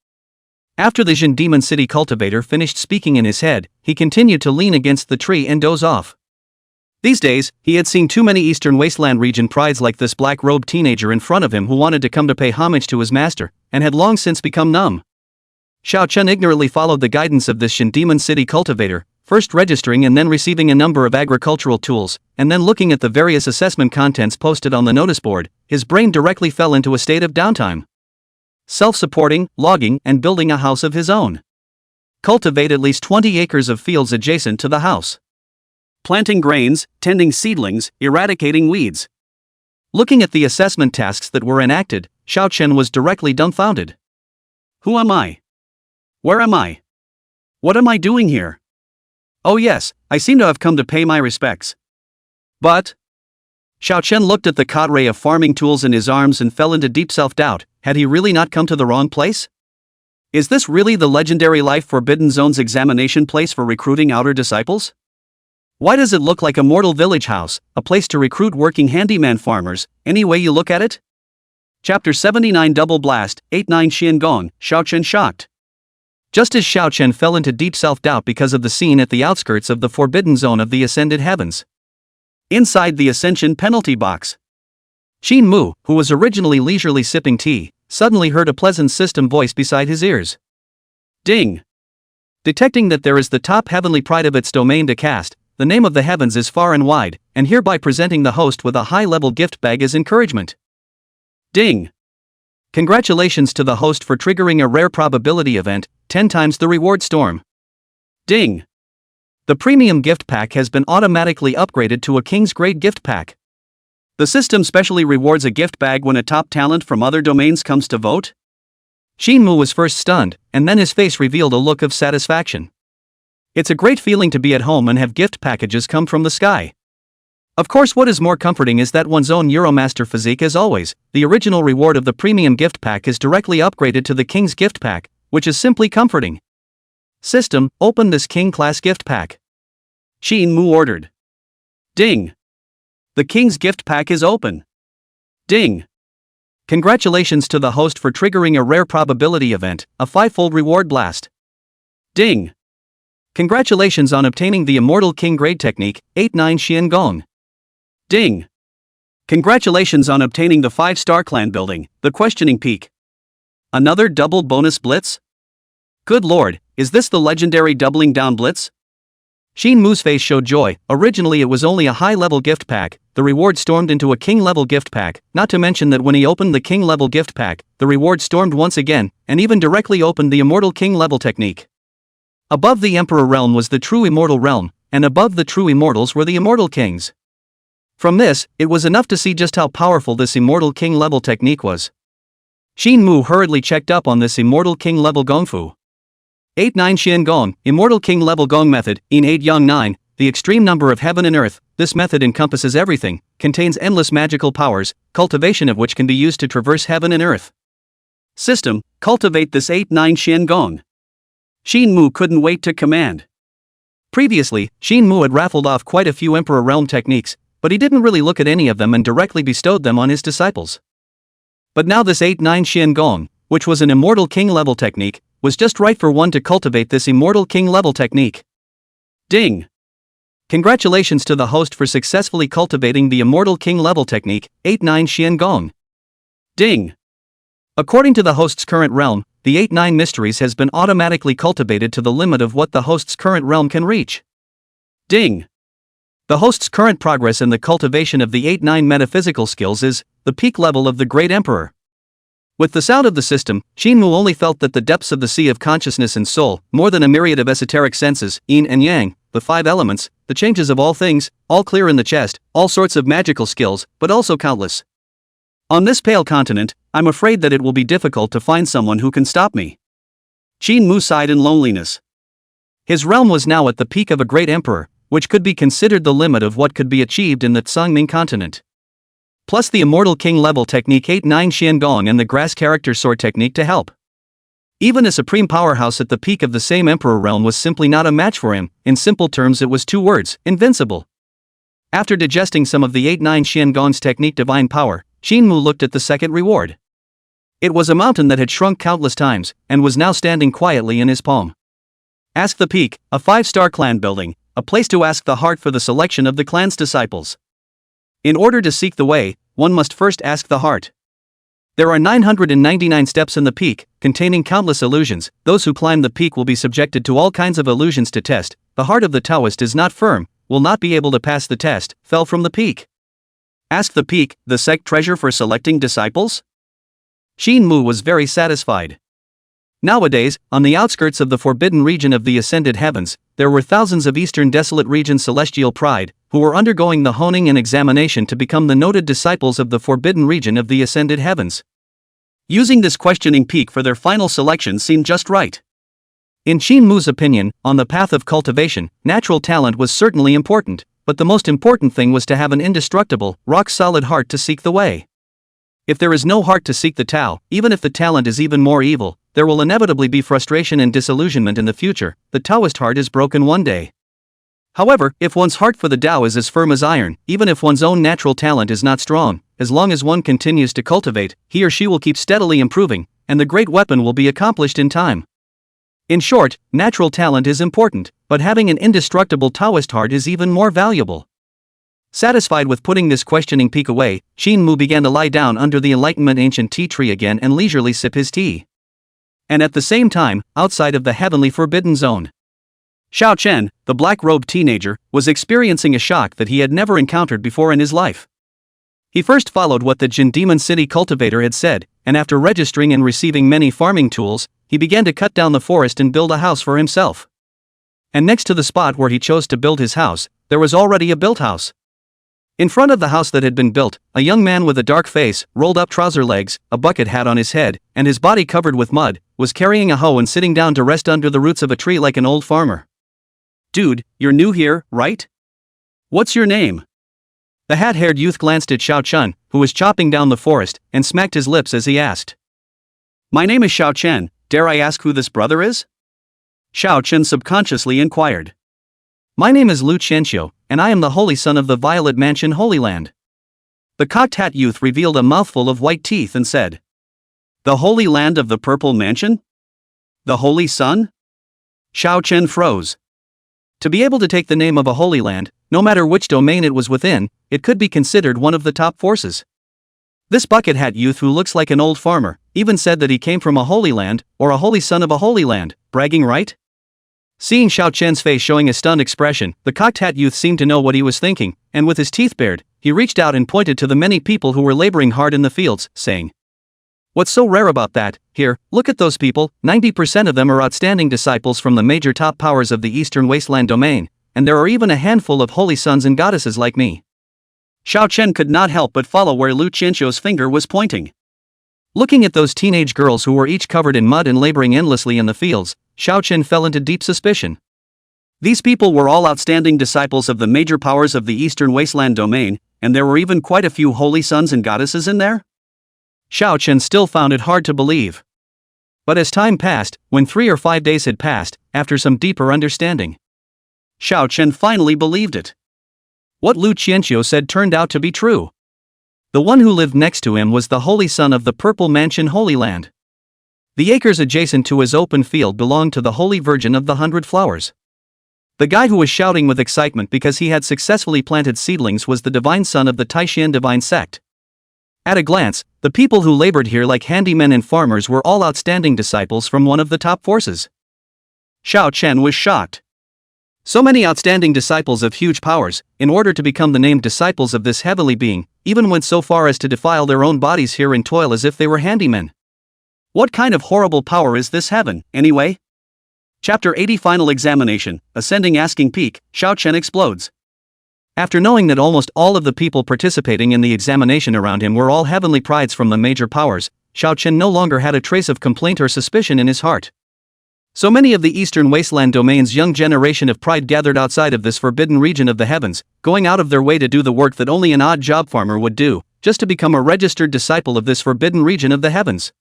After the Demon City cultivator finished speaking in his head, he continued to lean against the tree and doze off. These days, he had seen too many Eastern Wasteland region prides like this black-robed teenager in front of him who wanted to come to pay homage to his master, and had long since become numb. Xiaochen ignorantly followed the guidance of this Demon City cultivator, first registering and then receiving a number of agricultural tools, and then looking at the various assessment contents posted on the notice board. His brain directly fell into a state of downtime. Self-supporting, logging, and building a house of his own. Cultivate at least 20 acres of fields adjacent to the house. Planting grains, tending seedlings, eradicating weeds. Looking at the assessment tasks that were enacted, Xiaochen was directly dumbfounded. Who am I? Where am I? What am I doing here? Oh yes, I seem to have come to pay my respects. But... Xiaochen looked at the cadre of farming tools in his arms and fell into deep self-doubt. Had he really not come to the wrong place? Is this really the legendary Life Forbidden Zone's examination place for recruiting outer disciples? Why does it look like a mortal village house, a place to recruit working handyman farmers, any way you look at it? Chapter 79 Double Blast, 8-9 Xiangong, Xiaochen shocked. Just as Xiaochen fell into deep self-doubt because of the scene at the outskirts of the forbidden zone of the ascended heavens. Inside the ascension penalty box, Qingxue, who was originally leisurely sipping tea, suddenly heard a pleasant system voice beside his ears. Ding! Detecting that there is the top heavenly pride of its domain to cast, the name of the heavens is far and wide, and hereby presenting the host with a high-level gift bag as encouragement. Ding! Congratulations to the host for triggering a rare probability event, 10 times the reward storm. Ding! The premium gift pack has been automatically upgraded to a King's Grade gift pack. The system specially rewards a gift bag when a top talent from other domains comes to vote. Qingxue was first stunned, and then his face revealed a look of satisfaction. It's a great feeling to be at home and have gift packages come from the sky. Of course, what is more comforting is that one's own Euromaster physique as always. The original reward of the premium gift pack is directly upgraded to the King's gift pack, which is simply comforting. System, open this King class gift pack. Qingxue ordered. Ding! The King's gift pack is open. Ding! Congratulations to the host for triggering a rare probability event, a 5-fold reward blast. Ding! Congratulations on obtaining the Immortal King Grade Technique, 8-9 Xiangong. Ding! Congratulations on obtaining the 5-star clan building, the Questioning Peak. Another double bonus blitz? Good lord, is this the legendary Doubling Down Blitz? Qingxue's face showed joy. Originally it was only a high-level gift pack, the reward stormed into a king-level gift pack, not to mention that when he opened the king-level gift pack, the reward stormed once again, and even directly opened the Immortal King-level technique. Above the Emperor realm was the true Immortal realm, and above the true Immortals were the Immortal Kings. From this, it was enough to see just how powerful this Immortal King-level technique was. Qingxue hurriedly checked up on this Immortal King-level Gongfu. 8-9 Xiangong, Immortal King-level Gong method, in 8 Yang 9, the extreme number of heaven and earth. This method encompasses everything, contains endless magical powers, cultivation of which can be used to traverse heaven and earth. System, cultivate this 8-9 Xiangong. Qingxue couldn't wait to command. Previously, Xin Mu had raffled off quite a few Emperor Realm techniques, but he didn't really look at any of them and directly bestowed them on his disciples. But now this 8-9 Xian Gong, which was an immortal king level technique, was just right for one to cultivate this immortal king level technique. Ding! Congratulations to the host for successfully cultivating the immortal king level technique, 8-9 Xian Gong. Ding! According to the host's current realm, the 8-9 mysteries has been automatically cultivated to the limit of what the host's current realm can reach. Ding! The host's current progress in the cultivation of the 8-9 metaphysical skills is the peak level of the Great Emperor. With the sound of the system, Xin Mu only felt that the depths of the sea of consciousness and soul, more than a myriad of esoteric senses, yin and yang, the 5 elements, the changes of all things, all clear in the chest, all sorts of magical skills, but also countless. On this pale continent, I'm afraid that it will be difficult to find someone who can stop me. Xin Mu sighed in loneliness. His realm was now at the peak of a great emperor, which could be considered the limit of what could be achieved in the Tsangming continent. Plus the immortal king level technique 8-9 Xian Gong and the grass character sword technique to help. Even a supreme powerhouse at the peak of the same emperor realm was simply not a match for him. In simple terms, it was 2 words: invincible. After digesting some of the 8-9 Xian Gong's technique divine power, Xin Mu looked at the second reward. It was a mountain that had shrunk countless times, and was now standing quietly in his palm. Ask the Peak, a 5-star clan building, a place to ask the heart for the selection of the clan's disciples. In order to seek the way, one must first ask the heart. There are 999 steps in the peak, containing countless illusions. Those who climb the peak will be subjected to all kinds of illusions to test. The heart of the Taoist is not firm, will not be able to pass the test, fell from the peak. Ask the Peak, the sect treasure for selecting disciples? Xin Mu was very satisfied. Nowadays, on the outskirts of the forbidden region of the ascended heavens, there were thousands of eastern desolate region celestial pride, who were undergoing the honing and examination to become the noted disciples of the forbidden region of the ascended heavens. Using this questioning peak for their final selection seemed just right. In Xin Mu's opinion, on the path of cultivation, natural talent was certainly important, but the most important thing was to have an indestructible, rock-solid heart to seek the way. If there is no heart to seek the Tao, even if the talent is even more evil, there will inevitably be frustration and disillusionment in the future. The Taoist heart is broken one day. However, if one's heart for the Tao is as firm as iron, even if one's own natural talent is not strong, as long as one continues to cultivate, he or she will keep steadily improving, and the great weapon will be accomplished in time. In short, natural talent is important, but having an indestructible Taoist heart is even more valuable. Satisfied with putting this questioning peak away, Xin Mu began to lie down under the Enlightenment ancient tea tree again and leisurely sip his tea. And at the same time, outside of the heavenly forbidden zone, Xiao Chen, the black-robed teenager, was experiencing a shock that he had never encountered before in his life. He first followed what the Jin Demon City cultivator had said, and after registering and receiving many farming tools, he began to cut down the forest and build a house for himself. And next to the spot where he chose to build his house, there was already a built house. In front of the house that had been built, a young man with a dark face, rolled-up trouser legs, a bucket hat on his head, and his body covered with mud, was carrying a hoe and sitting down to rest under the roots of a tree like an old farmer. "Dude, you're new here, right? What's your name?" The hat-haired youth glanced at Xiao Chen, who was chopping down the forest, and smacked his lips as he asked. "My name is Xiao Chen, dare I ask who this brother is?" Xiao Chen subconsciously inquired. "My name is Lu Qianxiu, and I am the holy son of the Violet Mansion Holy Land." The cocked hat youth revealed a mouthful of white teeth and said, "The Holy Land of the Purple Mansion? The Holy Sun?" Xiao Chen froze. To be able to take the name of a holy land, no matter which domain it was within, it could be considered one of the top forces. This bucket hat youth who looks like an old farmer, even said that he came from a holy land, or a holy son of a holy land, bragging right? Seeing Xiao Chen's face showing a stunned expression, the cocked hat youth seemed to know what he was thinking, and with his teeth bared, he reached out and pointed to the many people who were laboring hard in the fields, saying, "What's so rare about that? Here, look at those people, 90% of them are outstanding disciples from the major top powers of the Eastern Wasteland domain, and there are even a handful of holy sons and goddesses like me." Xiao Chen could not help but follow where Lu Qianxiu's finger was pointing. Looking at those teenage girls who were each covered in mud and laboring endlessly in the fields, Xiao Chen fell into deep suspicion. These people were all outstanding disciples of the major powers of the Eastern Wasteland domain, and there were even quite a few holy sons and goddesses in there? Xiao Chen still found it hard to believe. But as time passed, when 3 or 5 days had passed, after some deeper understanding, Xiao Chen finally believed it. What Lu Qianqiu said turned out to be true. The one who lived next to him was the holy son of the Purple Mansion Holy Land. The acres adjacent to his open field belonged to the Holy Virgin of the 100 Flowers. The guy who was shouting with excitement because he had successfully planted seedlings was the divine son of the Taihuang divine sect. At a glance, the people who labored here like handymen and farmers were all outstanding disciples from one of the top forces. Xiao Chen was shocked. So many outstanding disciples of huge powers, in order to become the named disciples of this heavenly being, even went so far as to defile their own bodies here and toil as if they were handymen. What kind of horrible power is this heaven, anyway? Chapter 80 Final Examination, Ascending Asking Peak, Xiao Chen explodes. After knowing that almost all of the people participating in the examination around him were all heavenly prides from the major powers, Xiao Chen no longer had a trace of complaint or suspicion in his heart. So many of the Eastern Wasteland Domain's young generation of pride gathered outside of this forbidden region of the heavens, going out of their way to do the work that only an odd job farmer would do, just to become a registered disciple of this forbidden region of the heavens.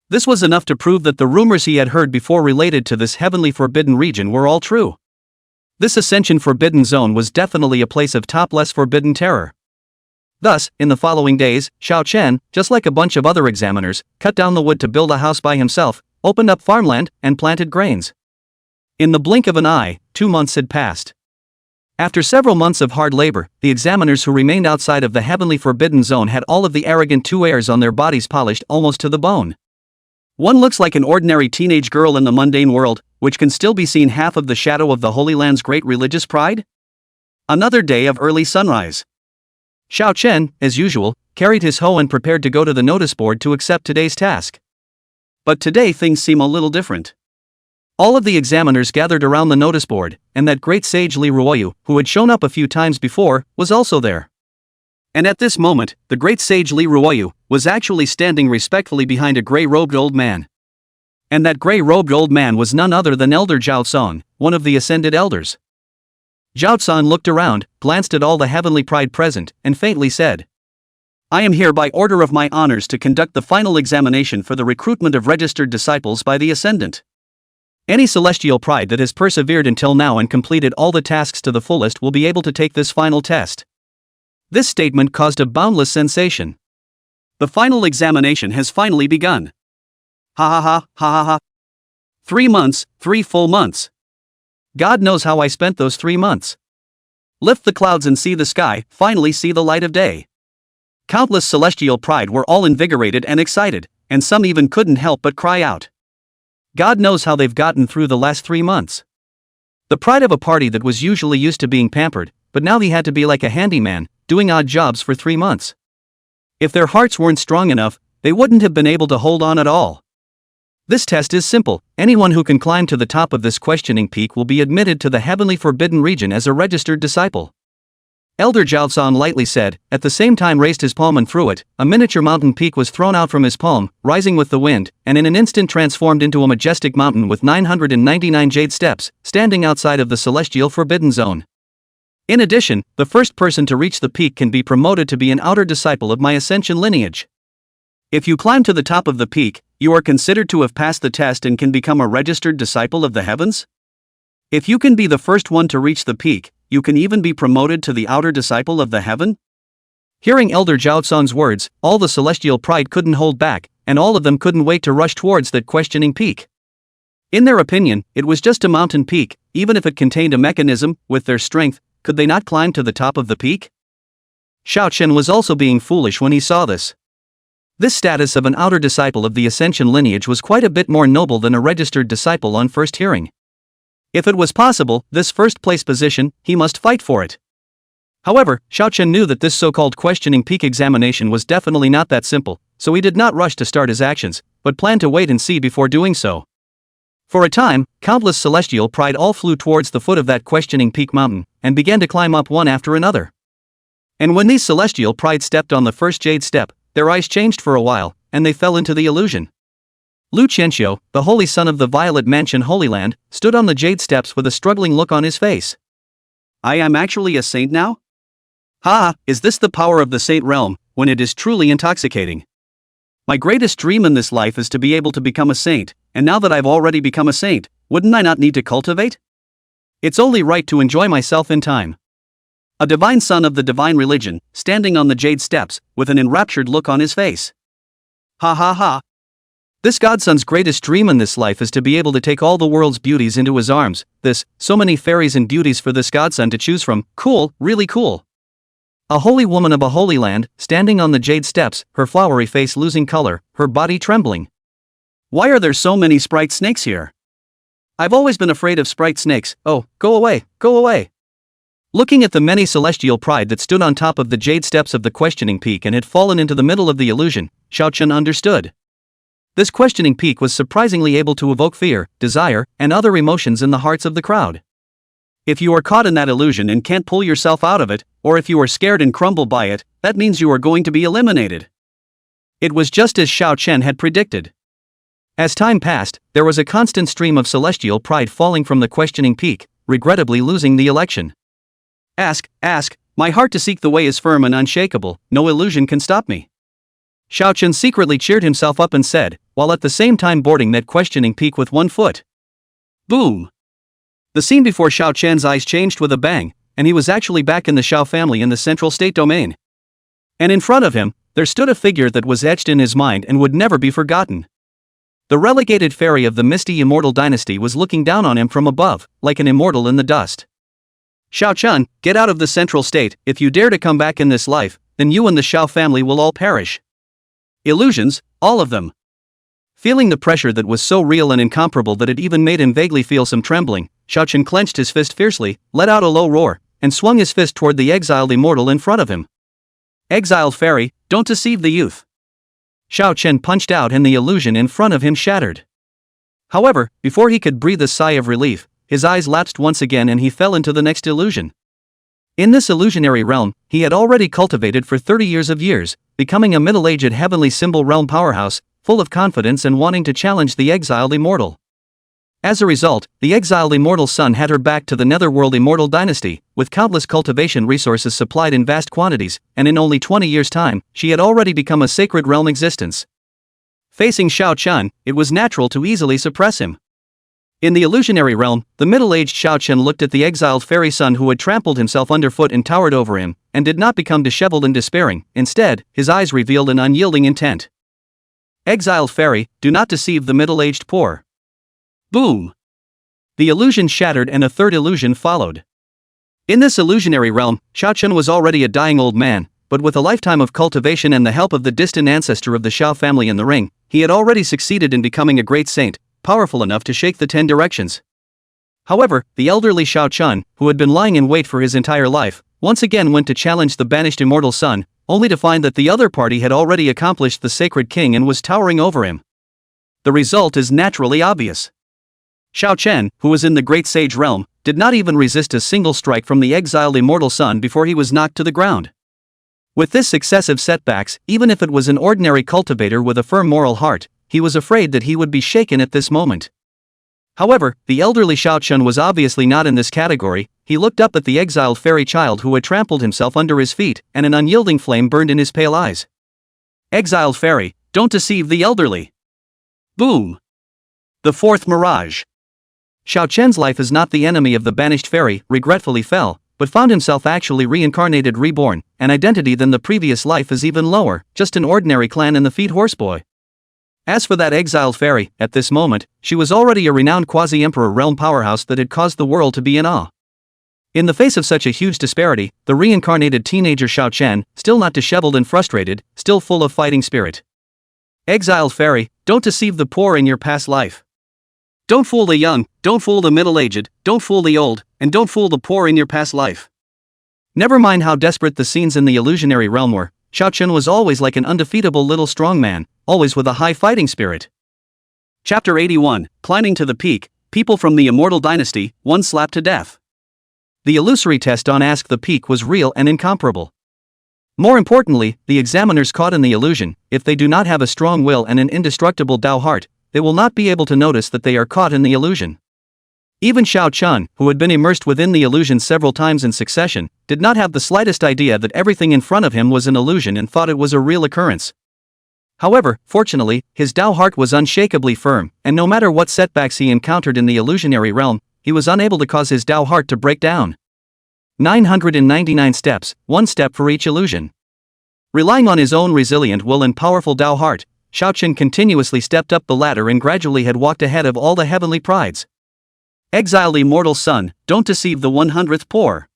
This was enough to prove that the rumors he had heard before related to this heavenly forbidden region were all true. This Ascension Forbidden Zone was definitely a place of topless forbidden terror. Thus, in the following days, Xiao Chen, just like a bunch of other examiners, cut down the wood to build a house by himself, opened up farmland, and planted grains. In the blink of an eye, 2 months had passed. After several months of hard labor, the examiners who remained outside of the heavenly forbidden zone had all of the arrogant two airs on their bodies polished almost to the bone. One looks like an ordinary teenage girl in the mundane world, which can still be seen half of the shadow of the Holy Land's great religious pride. Another day of early sunrise. Xiao Chen, as usual, carried his hoe and prepared to go to the notice board to accept today's task. But today things seem a little different. All of the examiners gathered around the notice board, and that great sage Li Ruoyu, who had shown up a few times before, was also there. And at this moment, the great sage Li Ruoyu was actually standing respectfully behind a gray-robed old man. And that gray-robed old man was none other than Elder Zhao Song, one of the ascended elders. Zhao Song looked around, glanced at all the heavenly pride present, and faintly said, "I am here by order of my honors to conduct the final examination for the recruitment of registered disciples by the Ascendant. Any celestial pride that has persevered until now and completed all the tasks to the fullest will be able to take this final test." This statement caused a boundless sensation. The final examination has finally begun. Ha ha ha, ha ha ha. 3 months, 3 full months. God knows how I spent those 3 months. Lift the clouds and see the sky, finally see the light of day. Countless celestial pride were all invigorated and excited, and some even couldn't help but cry out. God knows how they've gotten through the last 3 months. The pride of a party that was usually used to being pampered, but now he had to be like a handyman, doing odd jobs for 3 months. If their hearts weren't strong enough, they wouldn't have been able to hold on at all. This test is simple. Anyone who can climb to the top of this questioning peak will be admitted to the heavenly forbidden region as a registered disciple. Elder Zhaozan lightly said, at the same time raised his palm and threw it. A miniature mountain peak was thrown out from his palm, rising with the wind, and in an instant transformed into a majestic mountain with 999 jade steps, standing outside of the celestial forbidden zone. In addition, the first person to reach the peak can be promoted to be an outer disciple of my ascension lineage. If you climb to the top of the peak, you are considered to have passed the test and can become a registered disciple of the heavens. If you can be the first one to reach the peak, you can even be promoted to the outer disciple of the heaven? Hearing Elder Zhaozong's words, all the celestial pride couldn't hold back, and all of them couldn't wait to rush towards that questioning peak. In their opinion, it was just a mountain peak. Even if it contained a mechanism, with their strength, could they not climb to the top of the peak? Xiao Chen was also being foolish when he saw this. This status of an outer disciple of the ascension lineage was quite a bit more noble than a registered disciple on first hearing. If it was possible, this first-place position, he must fight for it. However, Xiao Chen knew that this so-called questioning peak examination was definitely not that simple, so he did not rush to start his actions, but planned to wait and see before doing so. For a time, countless celestial pride all flew towards the foot of that questioning peak mountain, and began to climb up one after another. And when these celestial pride stepped on the first jade step, their eyes changed for a while, and they fell into the illusion. Lu Qianqiu, the holy son of the Violet Mansion Holy Land, stood on the jade steps with a struggling look on his face. I am actually a saint now? Ha! Is this the power of the saint realm, when it is truly intoxicating? My greatest dream in this life is to be able to become a saint, and now that I've already become a saint, wouldn't I not need to cultivate? It's only right to enjoy myself in time. A divine son of the divine religion, standing on the jade steps, with an enraptured look on his face. Ha ha ha. This godson's greatest dream in this life is to be able to take all the world's beauties into his arms. So many fairies and beauties for this godson to choose from. Cool, really cool. A holy woman of a holy land, standing on the jade steps, her flowery face losing color, her body trembling. Why are there so many sprite snakes here? I've always been afraid of sprite snakes. Oh, go away, go away. Looking at the many celestial pride that stood on top of the jade steps of the questioning peak and had fallen into the middle of the illusion, Xiao Chen understood. This questioning peak was surprisingly able to evoke fear, desire, and other emotions in the hearts of the crowd. If you are caught in that illusion and can't pull yourself out of it, or if you are scared and crumble by it, that means you are going to be eliminated. It was just as Xiao Chen had predicted. As time passed, there was a constant stream of celestial pride falling from the questioning peak, regrettably losing the election. Ask, my heart to seek the way is firm and unshakable, no illusion can stop me. Xiao Chen secretly cheered himself up and said, while at the same time boarding that questioning peak with one foot. Boom! The scene before Xiao Chen's eyes changed with a bang, and he was actually back in the Xiao family in the central state domain. And in front of him, there stood a figure that was etched in his mind and would never be forgotten. The relegated fairy of the misty immortal dynasty was looking down on him from above, like an immortal in the dust. Xiao Chen, get out of the central state. If you dare to come back in this life, then you and the Xiao family will all perish. Illusions, all of them. Feeling the pressure that was so real and incomparable that it even made him vaguely feel some trembling, Xiao Chen clenched his fist fiercely, let out a low roar, and swung his fist toward the exiled immortal in front of him. Exiled fairy, don't deceive the youth. Xiao Chen punched out and the illusion in front of him shattered. However, before he could breathe a sigh of relief, his eyes lapsed once again and he fell into the next illusion. In this illusionary realm, he had already cultivated for 30 years, becoming a middle-aged heavenly symbol realm powerhouse, full of confidence and wanting to challenge the exiled immortal. As a result, the exiled immortal's son had her back to the netherworld immortal dynasty, with countless cultivation resources supplied in vast quantities, and in only 20 years' time, she had already become a sacred realm existence. Facing Xiao Chen, it was natural to easily suppress him. In the illusionary realm, the middle-aged Xiao Chen looked at the exiled fairy son who had trampled himself underfoot and towered over him, and did not become disheveled and despairing. Instead, his eyes revealed an unyielding intent. Exiled fairy, do not deceive the middle-aged poor. Boom! The illusion shattered and a third illusion followed. In this illusionary realm, Xiao Chen was already a dying old man, but with a lifetime of cultivation and the help of the distant ancestor of the Xiao family in the ring, he had already succeeded in becoming a great saint, powerful enough to shake the 10 directions. However, the elderly Xiao Chen, who had been lying in wait for his entire life, once again went to challenge the banished immortal son, only to find that the other party had already accomplished the sacred king and was towering over him. The result is naturally obvious. Xiao Chen, who was in the great sage realm, did not even resist a single strike from the exiled immortal son before he was knocked to the ground. With this successive setbacks, even if it was an ordinary cultivator with a firm moral heart, he was afraid that he would be shaken at this moment. However, the elderly Xiao Chen was obviously not in this category. He looked up at the exiled fairy child who had trampled himself under his feet, and an unyielding flame burned in his pale eyes. Exiled fairy, don't deceive the elderly. Boom! The fourth mirage. Xiao Chen's life as not the enemy of the banished fairy, regretfully fell, but found himself actually reincarnated reborn, an identity than the previous life is even lower, just an ordinary clan in the feed horseboy. As for that exiled fairy, at this moment, she was already a renowned quasi-emperor realm powerhouse that had caused the world to be in awe. In the face of such a huge disparity, the reincarnated teenager Xiao Chen, still not disheveled and frustrated, still full of fighting spirit. Exiled fairy, don't deceive the poor in your past life. Don't fool the young, don't fool the middle-aged, don't fool the old, and don't fool the poor in your past life. Never mind how desperate the scenes in the illusionary realm were, Xiao Chen was always like an undefeatable little strong man, always with a high fighting spirit. Chapter 81, Climbing to the Peak, People from the Immortal Dynasty, One Slapped to Death. The illusory test on Ask the Peak was real and incomparable. More importantly, the examiners caught in the illusion, if they do not have a strong will and an indestructible Tao heart, they will not be able to notice that they are caught in the illusion. Even Xiao Chen, who had been immersed within the illusion several times in succession, did not have the slightest idea that everything in front of him was an illusion and thought it was a real occurrence. However, fortunately, his Tao heart was unshakably firm, and no matter what setbacks he encountered in the illusionary realm, he was unable to cause his Tao heart to break down. 999 steps, one step for each illusion. Relying on his own resilient will and powerful Tao heart, Xiaochen continuously stepped up the ladder and gradually had walked ahead of all the heavenly prides. Exiled immortal son, don't deceive the 100th poor.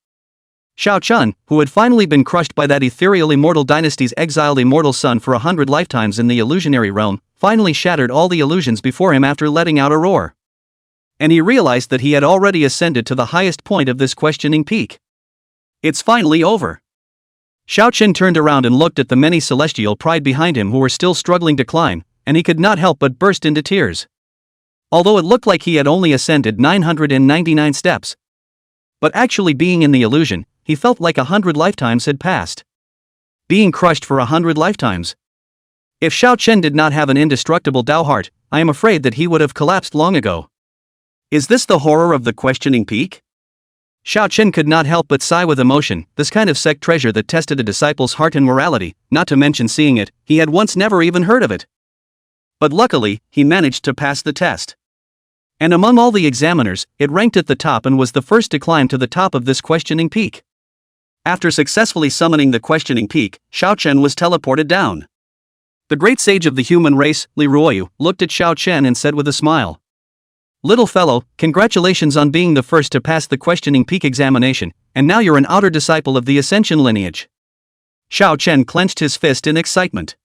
Xiaochen, who had finally been crushed by that ethereal immortal dynasty's exiled immortal son for 100 lifetimes in the illusionary realm, finally shattered all the illusions before him after letting out a roar. And he realized that he had already ascended to the highest point of this questioning peak. It's finally over. Xiaochen turned around and looked at the many celestial pride behind him who were still struggling to climb, and he could not help but burst into tears. Although it looked like he had only ascended 999 steps. But actually being in the illusion, he felt like 100 lifetimes had passed. Being crushed for 100 lifetimes. If Xiaochen did not have an indestructible Tao heart, I am afraid that he would have collapsed long ago. Is this the horror of the questioning peak? Xiaochen could not help but sigh with emotion. This kind of sect treasure that tested a disciple's heart and morality, not to mention seeing it, he had once never even heard of it. But luckily, he managed to pass the test. And among all the examiners, it ranked at the top and was the first to climb to the top of this questioning peak. After successfully summoning the questioning peak, Xiaochen was teleported down. The great sage of the human race, Li Ruoyu, looked at Xiaochen and said with a smile, "Little fellow, congratulations on being the first to pass the questioning peak examination, and now you're an outer disciple of the ascension lineage." Xiaochen clenched his fist in excitement.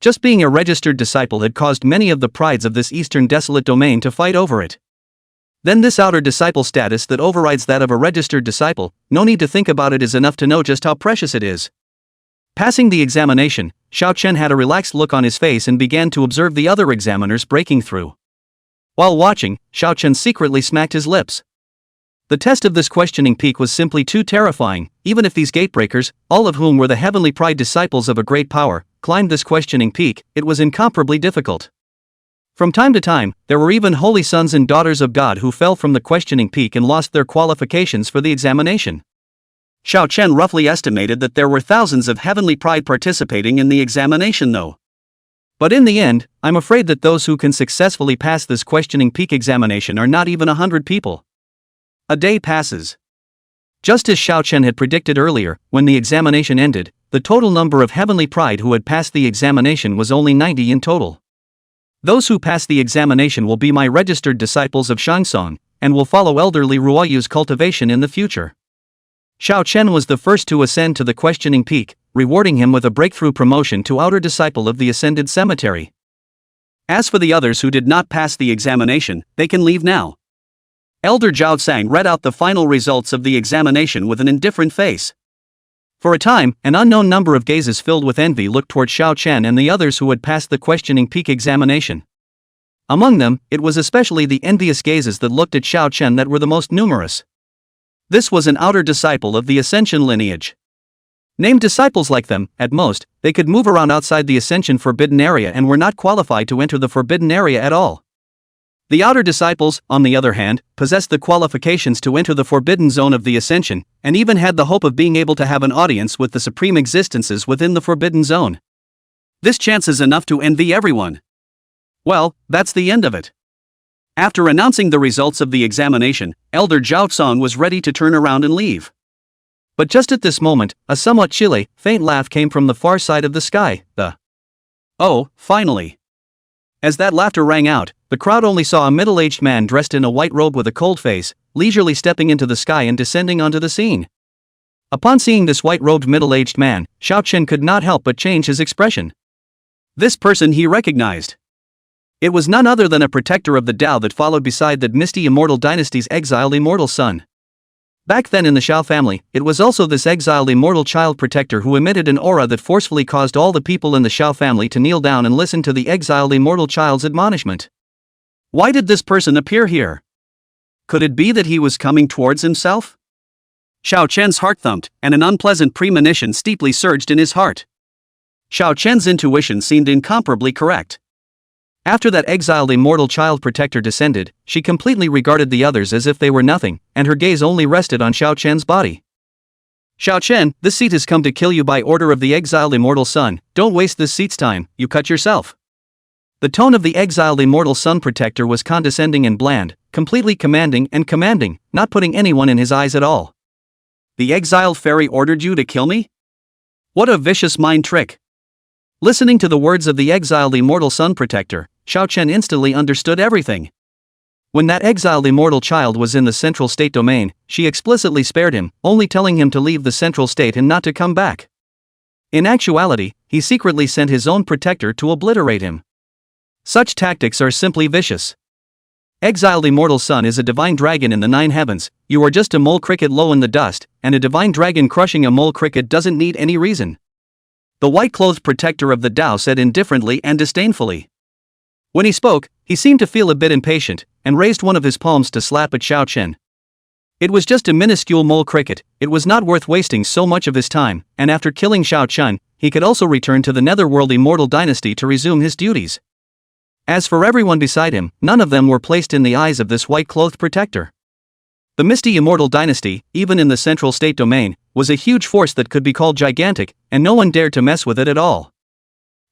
Just being a registered disciple had caused many of the prides of this eastern desolate domain to fight over it. Then this outer disciple status that overrides that of a registered disciple, no need to think about it is enough to know just how precious it is. Passing the examination, Xiaochen had a relaxed look on his face and began to observe the other examiners breaking through. While watching, Xiaochen secretly smacked his lips. The test of this questioning peak was simply too terrifying. Even if these gatebreakers, all of whom were the heavenly pride disciples of a great power, climbed this questioning peak, it was incomparably difficult. From time to time, there were even holy sons and daughters of God who fell from the questioning peak and lost their qualifications for the examination. Xiaochen roughly estimated that there were thousands of heavenly pride participating in the examination though. But in the end, I'm afraid that those who can successfully pass this questioning peak examination are not even 100 people. A day passes. Just as Xiaochen had predicted earlier, when the examination ended, the total number of heavenly pride who had passed the examination was only 90 in total. Those who pass the examination will be my registered disciples of Shangtsong, and will follow elderly Ruoyu's cultivation in the future. Xiaochen was the first to ascend to the questioning peak, rewarding him with a breakthrough promotion to outer disciple of the ascended cemetery. As for the others who did not pass the examination, they can leave now. Elder Zhao Tsang read out the final results of the examination with an indifferent face. For a time, an unknown number of gazes filled with envy looked toward Xiaochen and the others who had passed the questioning peak examination. Among them, it was especially the envious gazes that looked at Xiaochen that were the most numerous. This was an outer disciple of the ascension lineage. Named disciples like them, at most, they could move around outside the ascension forbidden area and were not qualified to enter the forbidden area at all. The outer disciples, on the other hand, possessed the qualifications to enter the forbidden zone of the ascension, and even had the hope of being able to have an audience with the supreme existences within the forbidden zone. This chance is enough to envy everyone. Well, that's the end of it. After announcing the results of the examination, Elder Zhao Tsang was ready to turn around and leave. But just at this moment, a somewhat chilly, faint laugh came from the far side of the sky. Oh, finally. As that laughter rang out, the crowd only saw a middle-aged man dressed in a white robe with a cold face, leisurely stepping into the sky and descending onto the scene. Upon seeing this white-robed middle-aged man, Xiaochen could not help but change his expression. This person he recognized. It was none other than a protector of the Tao that followed beside that misty immortal dynasty's exiled immortal son. Back then in the Xiao family, it was also this exiled immortal child protector who emitted an aura that forcefully caused all the people in the Xiao family to kneel down and listen to the exiled immortal child's admonishment. Why did this person appear here? Could it be that he was coming towards himself? Xiaochen's heart thumped, and an unpleasant premonition steeply surged in his heart. Xiaochen's intuition seemed incomparably correct. After that exiled immortal child protector descended, she completely regarded the others as if they were nothing, and her gaze only rested on Xiaochen's body. Xiaochen, this seat has come to kill you by order of the exiled immortal son. Don't waste this seat's time, you cut yourself. The tone of the exiled immortal sun protector was condescending and bland, completely commanding and commanding, not putting anyone in his eyes at all. The exiled fairy ordered you to kill me? What a vicious mind trick. Listening to the words of the exiled immortal sun protector, Xiao Chen instantly understood everything. When that exiled immortal child was in the central state domain, she explicitly spared him, only telling him to leave the central state and not to come back. In actuality, he secretly sent his own protector to obliterate him. Such tactics are simply vicious. Exiled immortal sun is a divine dragon in the 9 heavens. You are just a mole cricket low in the dust, and a divine dragon crushing a mole cricket doesn't need any reason. The white-clothed protector of the Tao said indifferently and disdainfully. When he spoke, he seemed to feel a bit impatient, and raised one of his palms to slap at Xiao Chen. It was just a minuscule mole cricket, it was not worth wasting so much of his time, and after killing Xiao Chen, he could also return to the netherworld immortal dynasty to resume his duties. As for everyone beside him, none of them were placed in the eyes of this white-clothed protector. The misty immortal dynasty, even in the central state domain, was a huge force that could be called gigantic, and no one dared to mess with it at all.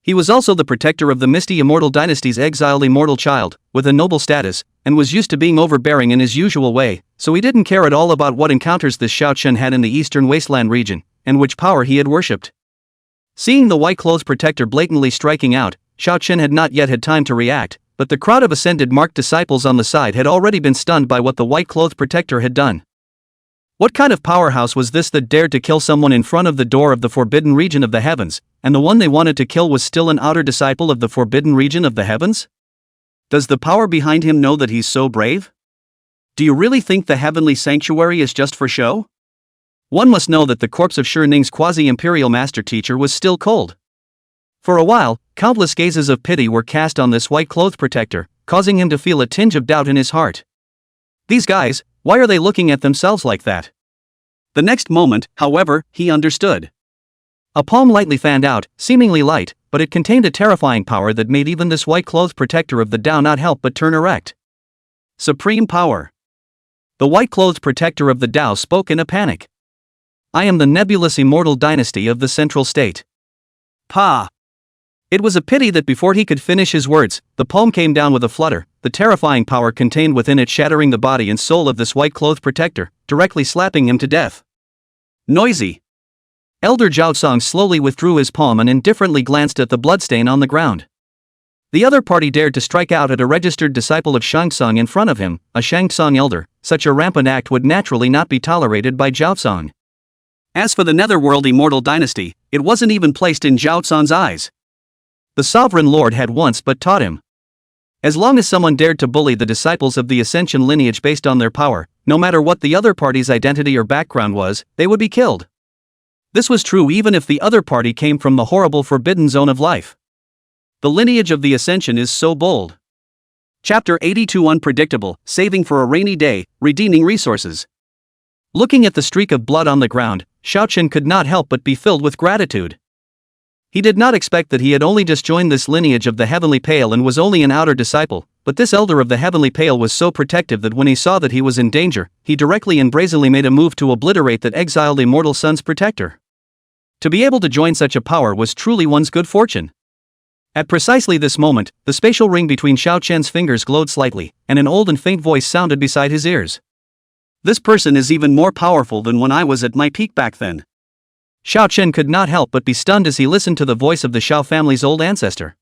He was also the protector of the misty immortal dynasty's exiled immortal child, with a noble status, and was used to being overbearing in his usual way, so he didn't care at all about what encounters this Xiao Chen had in the eastern wasteland region, and which power he had worshipped. Seeing the white-clothed protector blatantly striking out, Xiao Chen had not yet had time to react, but the crowd of ascended marked disciples on the side had already been stunned by what the white-clothed protector had done. What kind of powerhouse was this that dared to kill someone in front of the door of the forbidden region of the heavens, and the one they wanted to kill was still an outer disciple of the forbidden region of the heavens? Does the power behind him know that he's so brave? Do you really think the heavenly sanctuary is just for show? One must know that the corpse of Shi Ning's quasi-imperial master teacher was still cold. For a while, countless gazes of pity were cast on this white-clothed protector, causing him to feel a tinge of doubt in his heart. These guys, why are they looking at themselves like that? The next moment, however, he understood. A palm lightly fanned out, seemingly light, but it contained a terrifying power that made even this white-clothed protector of the Tao not help but turn erect. Supreme power. The white-clothed protector of the Tao spoke in a panic. I am the nebulous immortal dynasty of the central state. Pa! It was a pity that before he could finish his words, the palm came down with a flutter, the terrifying power contained within it shattering the body and soul of this white-clothed protector, directly slapping him to death. Noisy. Elder Zhaozong slowly withdrew his palm and indifferently glanced at the bloodstain on the ground. The other party dared to strike out at a registered disciple of Shangtsung in front of him, a Shangtsung elder. Such a rampant act would naturally not be tolerated by Zhaozong. As for the netherworld immortal dynasty, it wasn't even placed in Zhaozong's eyes. The sovereign lord had once but taught him. As long as someone dared to bully the disciples of the Ascension lineage based on their power, no matter what the other party's identity or background was, they would be killed. This was true even if the other party came from the horrible forbidden zone of life. The lineage of the Ascension is so bold. Chapter 82 Unpredictable, Saving for a Rainy Day, Redeeming Resources. Looking at the streak of blood on the ground, Xiao Chen could not help but be filled with gratitude. He did not expect that he had only just joined this lineage of the Heavenly Pale and was only an outer disciple, but this elder of the Heavenly Pale was so protective that when he saw that he was in danger, he directly and brazenly made a move to obliterate that exiled immortal sun's protector. To be able to join such a power was truly one's good fortune. At precisely this moment, the spatial ring between Xiao Chen's fingers glowed slightly, and an old and faint voice sounded beside his ears. This person is even more powerful than when I was at my peak back then. Xiao Chen could not help but be stunned as he listened to the voice of the Xiao family's old ancestor.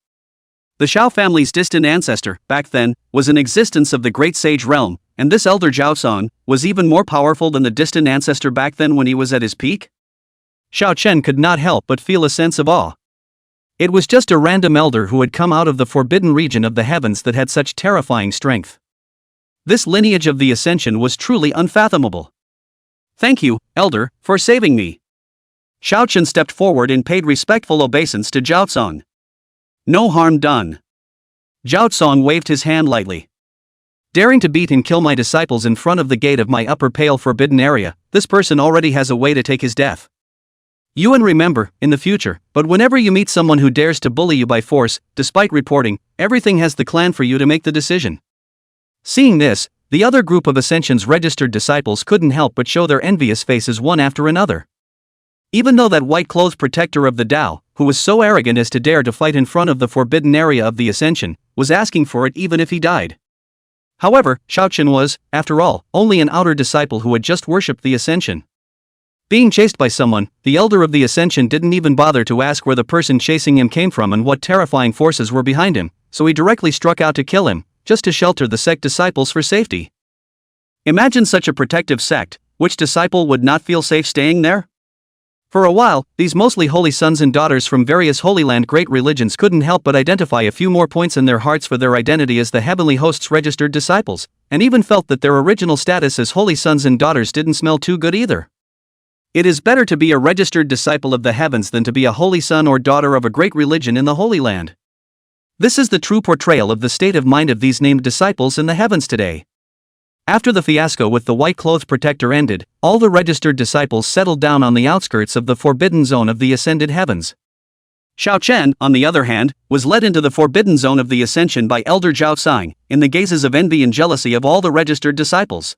The Xiao family's distant ancestor, back then, was in existence of the Great Sage Realm, and this elder Zhaozong was even more powerful than the distant ancestor back then when he was at his peak? Xiao Chen could not help but feel a sense of awe. It was just a random elder who had come out of the forbidden region of the heavens that had such terrifying strength. This lineage of the Ascension was truly unfathomable. Thank you, elder, for saving me. Xiao Chen stepped forward and paid respectful obeisance to Zhaozong. No harm done. Zhaozong waved his hand lightly. Daring to beat and kill my disciples in front of the gate of my upper pale forbidden area, this person already has a way to take his death. You and remember, in the future, but whenever you meet someone who dares to bully you by force, despite reporting, everything has the clan for you to make the decision. Seeing this, the other group of Ascension's registered disciples couldn't help but show their envious faces one after another. Even though that white-clothed protector of the Tao, who was so arrogant as to dare to fight in front of the forbidden area of the Ascension, was asking for it even if he died. However, Xiaoqian was, after all, only an outer disciple who had just worshipped the Ascension. Being chased by someone, the elder of the Ascension didn't even bother to ask where the person chasing him came from and what terrifying forces were behind him, so he directly struck out to kill him, just to shelter the sect disciples for safety. Imagine such a protective sect, which disciple would not feel safe staying there? For a while, these mostly holy sons and daughters from various Holy Land great religions couldn't help but identify a few more points in their hearts for their identity as the heavenly host's registered disciples, and even felt that their original status as holy sons and daughters didn't smell too good either. It is better to be a registered disciple of the heavens than to be a holy son or daughter of a great religion in the Holy Land. This is the true portrayal of the state of mind of these named disciples in the heavens today. After the fiasco with the white-clothed protector ended, all the registered disciples settled down on the outskirts of the forbidden zone of the ascended heavens. Xiaoqian, on the other hand, was led into the forbidden zone of the ascension by Elder Zhao Sang, in the gazes of envy and jealousy of all the registered disciples.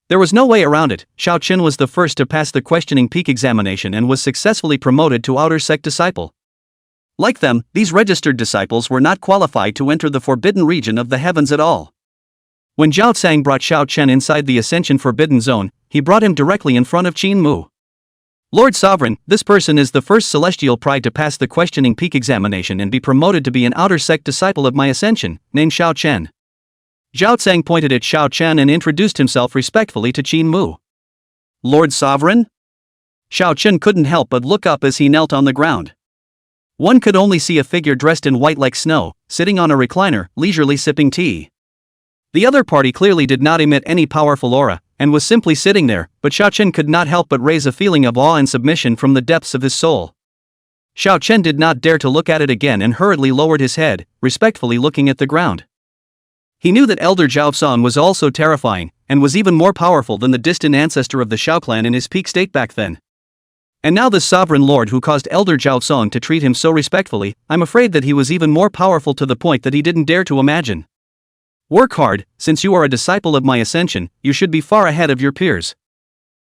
There was no way around it. Xiaoqian was the first to pass the questioning peak examination and was successfully promoted to outer sect disciple. Like them, these registered disciples were not qualified to enter the forbidden region of the heavens at all. When Zhao Sang brought Xiaoqian inside the Ascension Forbidden Zone, he brought him directly in front of Qingxue. Lord Sovereign, this person is the first celestial pride to pass the questioning peak examination and be promoted to be an outer sect disciple of my ascension, named Xiaoqian. Zhao Sang pointed at Xiaoqian and introduced himself respectfully to Qingxue. Lord Sovereign? Xiaoqian couldn't help but look up as he knelt on the ground. One could only see a figure dressed in white like snow, sitting on a recliner, leisurely sipping tea. The other party clearly did not emit any powerful aura, and was simply sitting there, but Xiaoqian could not help but raise a feeling of awe and submission from the depths of his soul. Xiaoqian did not dare to look at it again and hurriedly lowered his head, respectfully looking at the ground. He knew that Elder Zhao Sang was also terrifying, and was even more powerful than the distant ancestor of the Xiao clan in his peak state back then. And now this sovereign lord who caused Elder Zhao Sang to treat him so respectfully, I'm afraid that he was even more powerful to the point that he didn't dare to imagine. Work hard, since you are a disciple of my ascension, you should be far ahead of your peers.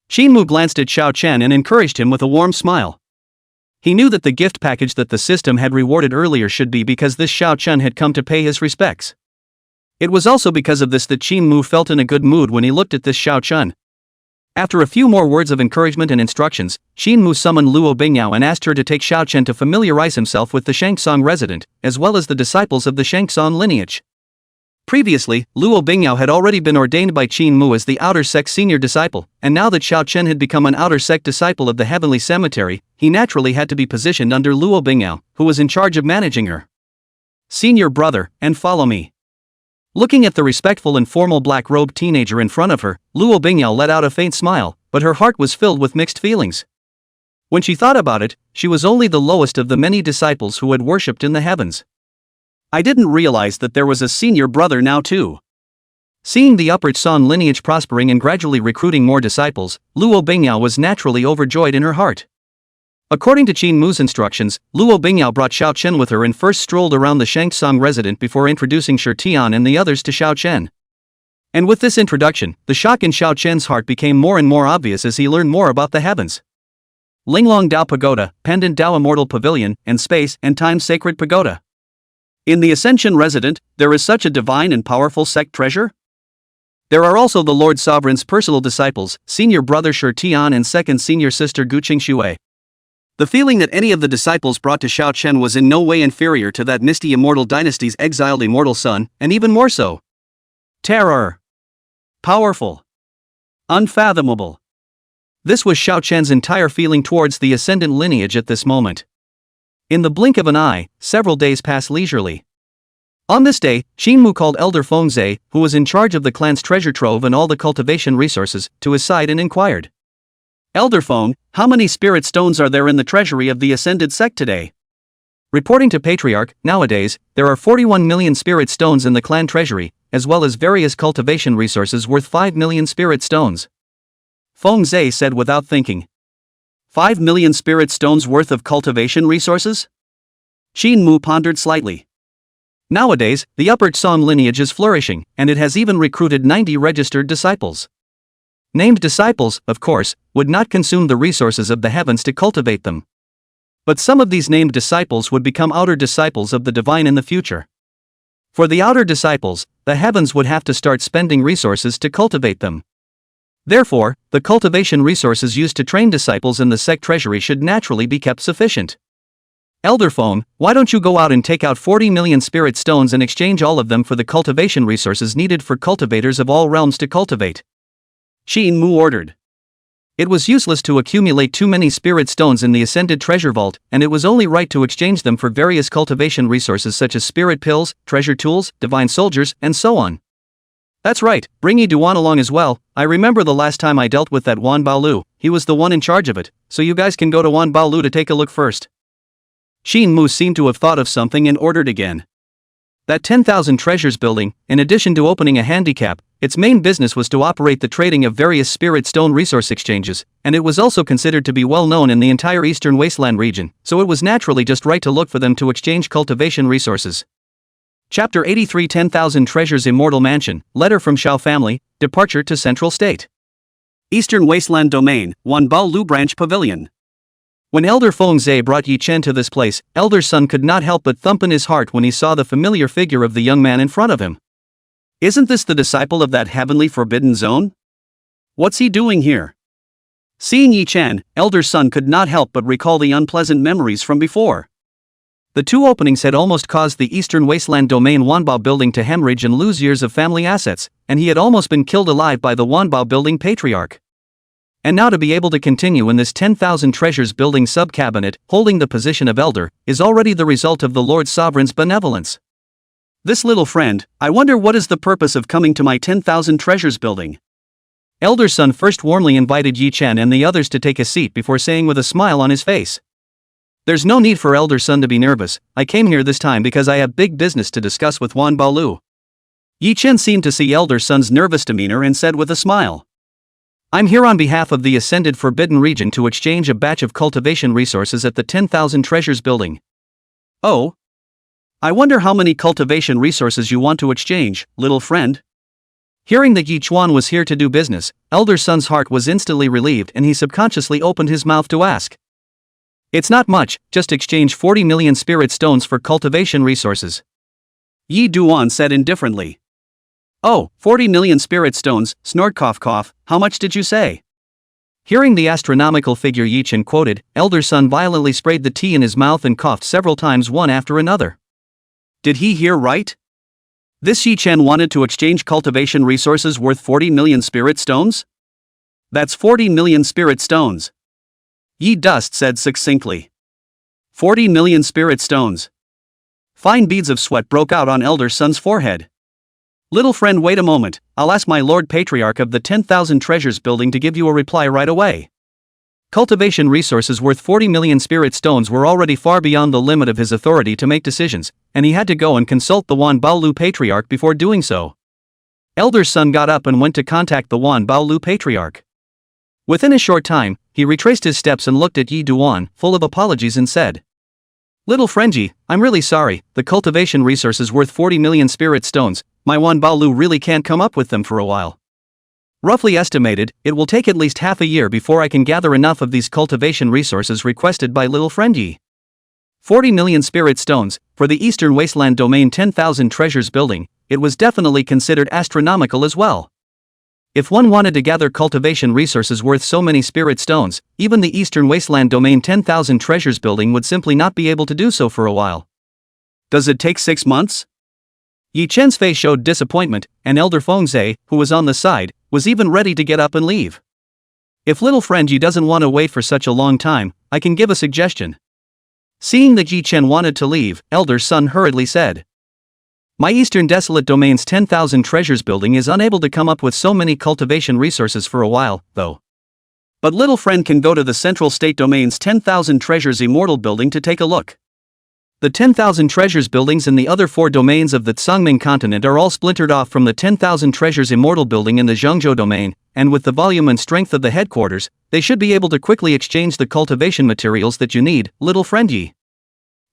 Qingxue glanced at Xiaoqian and encouraged him with a warm smile. He knew that the gift package that the system had rewarded earlier should be because this Xiaoqian had come to pay his respects. It was also because of this that Qingxue felt in a good mood when he looked at this Xiaoqian. After a few more words of encouragement and instructions, Qingxue summoned Luo Bingyao and asked her to take Xiaoqian to familiarize himself with the Shangxong resident, as well as the disciples of the Shangxong lineage. Previously, Luo Bingyao had already been ordained by Qingxue as the outer sect senior disciple, and now that Xiaoqian had become an outer sect disciple of the heavenly cemetery, he naturally had to be positioned under Luo Bingyao, who was in charge of managing her. Senior brother, and follow me. Looking at the respectful and formal black-robed teenager in front of her, Luo Bingyao let out a faint smile, but her heart was filled with mixed feelings. When she thought about it, she was only the lowest of the many disciples who had worshipped in the heavens. I didn't realize that there was a senior brother now too. Seeing the Upper San lineage prospering and gradually recruiting more disciples, Luo Bingyao was naturally overjoyed in her heart. According to Qingxue's instructions, Luo Bingyao brought Xiaoqian with her and first strolled around the Shangxong resident before introducing Shitian and the others to Xiaoqian. And with this introduction, the shock in Xiaoqian's heart became more and more obvious as he learned more about the heavens. Linglong Dao Pagoda, Pendant Dao Immortal Pavilion, and Space and Time Sacred Pagoda. In the Ascension resident, there is such a divine and powerful sect treasure? There are also the Lord Sovereign's personal disciples, senior brother Shitian and second senior sister Qingxue. The feeling that any of the disciples brought to Xiaoqian was in no way inferior to that misty immortal dynasty's exiled immortal son, and even more so. Terror. Powerful. Unfathomable. This was Xiaoqian's entire feeling towards the ascendant lineage at this moment. In the blink of an eye, several days passed leisurely. On this day, Qingxue called Elder Fengze, who was in charge of the clan's treasure trove and all the cultivation resources, to his side and inquired. Elder Feng, how many spirit stones are there in the treasury of the ascended sect today? Reporting to Patriarch, nowadays, there are 41 million spirit stones in the clan treasury, as well as various cultivation resources worth 5 million spirit stones. Fengze said without thinking. 5 million spirit stones worth of cultivation resources? Qingxue pondered slightly. Nowadays, the Upper San lineage is flourishing, and it has even recruited 90 registered disciples. Named disciples, of course, would not consume the resources of the heavens to cultivate them. But some of these named disciples would become outer disciples of the divine in the future. For the outer disciples, the heavens would have to start spending resources to cultivate them. Therefore, the cultivation resources used to train disciples in the sect treasury should naturally be kept sufficient. Elder Phone, why don't you go out and take out 40 million spirit stones and exchange all of them for the cultivation resources needed for cultivators of all realms to cultivate? Qingxue ordered. It was useless to accumulate too many spirit stones in the ascended treasure vault, and it was only right to exchange them for various cultivation resources such as spirit pills, treasure tools, divine soldiers, and so on. That's right, bring Yi Duan along as well. I remember the last time I dealt with that Wan Baolu, he was the one in charge of it, so you guys can go to Wan Baolu to take a look first. Qingxue seemed to have thought of something and ordered again. That 10,000 treasures building, in addition to opening a handicap, its main business was to operate the trading of various spirit stone resource exchanges, and it was also considered to be well known in the entire eastern wasteland region, so it was naturally just right to look for them to exchange cultivation resources. Chapter 83 10,000 Treasures Immortal Mansion, Letter from Shao Family, Departure to Central State. Eastern Wasteland Domain, Wanbao Lu Branch Pavilion. When Elder Feng Zhe brought Yi Chen to this place, Elder Sun could not help but thump in his heart when he saw the familiar figure of the young man in front of him. Isn't this the disciple of that heavenly forbidden zone? What's he doing here? Seeing Yi Chen, Elder Sun could not help but recall the unpleasant memories from before. The two openings had almost caused the Eastern Wasteland Domain Wanbao building to hemorrhage and lose years of family assets, and he had almost been killed alive by the Wanbao building patriarch. And now to be able to continue in this 10,000 treasures building sub-cabinet, holding the position of elder, is already the result of the Lord Sovereign's benevolence. This little friend, I wonder what is the purpose of coming to my 10,000 treasures building? Elder Sun first warmly invited Yi Chen and the others to take a seat before saying with a smile on his face. There's no need for Elder Sun to be nervous, I came here this time because I have big business to discuss with Wan Baolu. Yi Chen seemed to see Elder Sun's nervous demeanor and said with a smile. I'm here on behalf of the Ascended Forbidden Region to exchange a batch of cultivation resources at the 10,000 Treasures building. Oh? I wonder how many cultivation resources you want to exchange, little friend? Hearing that Yi Chuan was here to do business, Elder Sun's heart was instantly relieved and he subconsciously opened his mouth to ask. It's not much, just exchange 40 million spirit stones for cultivation resources. Yi Duan said indifferently. Oh, 40 million spirit stones, snort cough cough, how much did you say? Hearing the astronomical figure Yi Chen quoted, Elder Sun violently sprayed the tea in his mouth and coughed several times one after another. Did he hear right? This Yi Chen wanted to exchange cultivation resources worth 40 million spirit stones? That's 40 million spirit stones. Yi Dust said succinctly. 40 million spirit stones. Fine beads of sweat broke out on Elder Sun's forehead. Little friend, wait a moment, I'll ask my Lord Patriarch of the 10,000 Treasures building to give you a reply right away. Cultivation resources worth 40 million spirit stones were already far beyond the limit of his authority to make decisions, and he had to go and consult the Wan Baolu Patriarch before doing so. Elder Sun got up and went to contact the Wan Baolu Patriarch. Within a short time, he retraced his steps and looked at Yi Duan, full of apologies, and said, Little friend Yi, I'm really sorry, the cultivation resources worth 40 million spirit stones, my Wan Baolu really can't come up with them for a while. Roughly estimated, it will take at least half a year before I can gather enough of these cultivation resources requested by little friend Yi. 40 million spirit stones, for the Eastern Wasteland Domain 10,000 Treasures building, it was definitely considered astronomical as well. If one wanted to gather cultivation resources worth so many spirit stones, even the Eastern Wasteland Domain 10,000 Treasures building would simply not be able to do so for a while. Does it take 6 months? Yi Chen's face showed disappointment, and Elder Feng Zhe, who was on the side, was even ready to get up and leave. If little friend Yi doesn't want to wait for such a long time, I can give a suggestion. Seeing that Yi Chen wanted to leave, Elder Sun hurriedly said. My Eastern Desolate Domain's 10,000 Treasures building is unable to come up with so many cultivation resources for a while, though. But little friend can go to the Central State Domain's 10,000 Treasures Immortal building to take a look. The 10,000 Treasures buildings in the other 4 domains of the Tsangming continent are all splintered off from the 10,000 Treasures Immortal building in the Zhengzhou domain, and with the volume and strength of the headquarters, they should be able to quickly exchange the cultivation materials that you need, little friend Yi.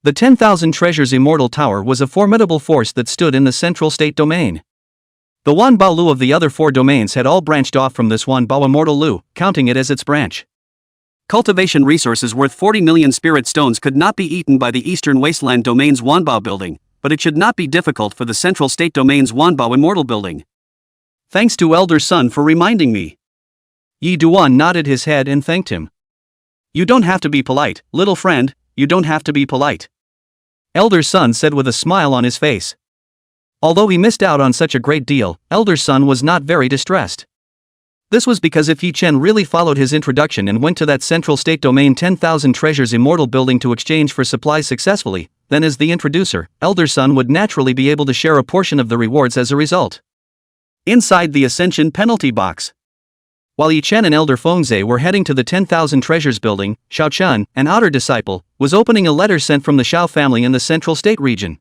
The 10,000 Treasures Immortal Tower was a formidable force that stood in the Central State Domain. The Wan Bao Lu of the other 4 domains had all branched off from this Wan Bao Immortal Lu, counting it as its branch. Cultivation resources worth 40 million spirit stones could not be eaten by the Eastern Wasteland Domain's Wanbao building, but it should not be difficult for the central state domain's Wanbao immortal building. Thanks to Elder Sun for reminding me. Yi Duan nodded his head and thanked him. You don't have to be polite, little friend, you don't have to be polite. Elder Sun said with a smile on his face. Although he missed out on such a great deal, Elder Sun was not very distressed. This was because if Yi Chen really followed his introduction and went to that central state domain 10,000 treasures immortal building to exchange for supplies successfully, then as the introducer, Elder Sun would naturally be able to share a portion of the rewards as a result. Inside the Ascension penalty box. While Yi Chen and Elder Fengzhe were heading to the 10,000 treasures building, Xiao Chun, an outer disciple, was opening a letter sent from the Xiao family in the central state region.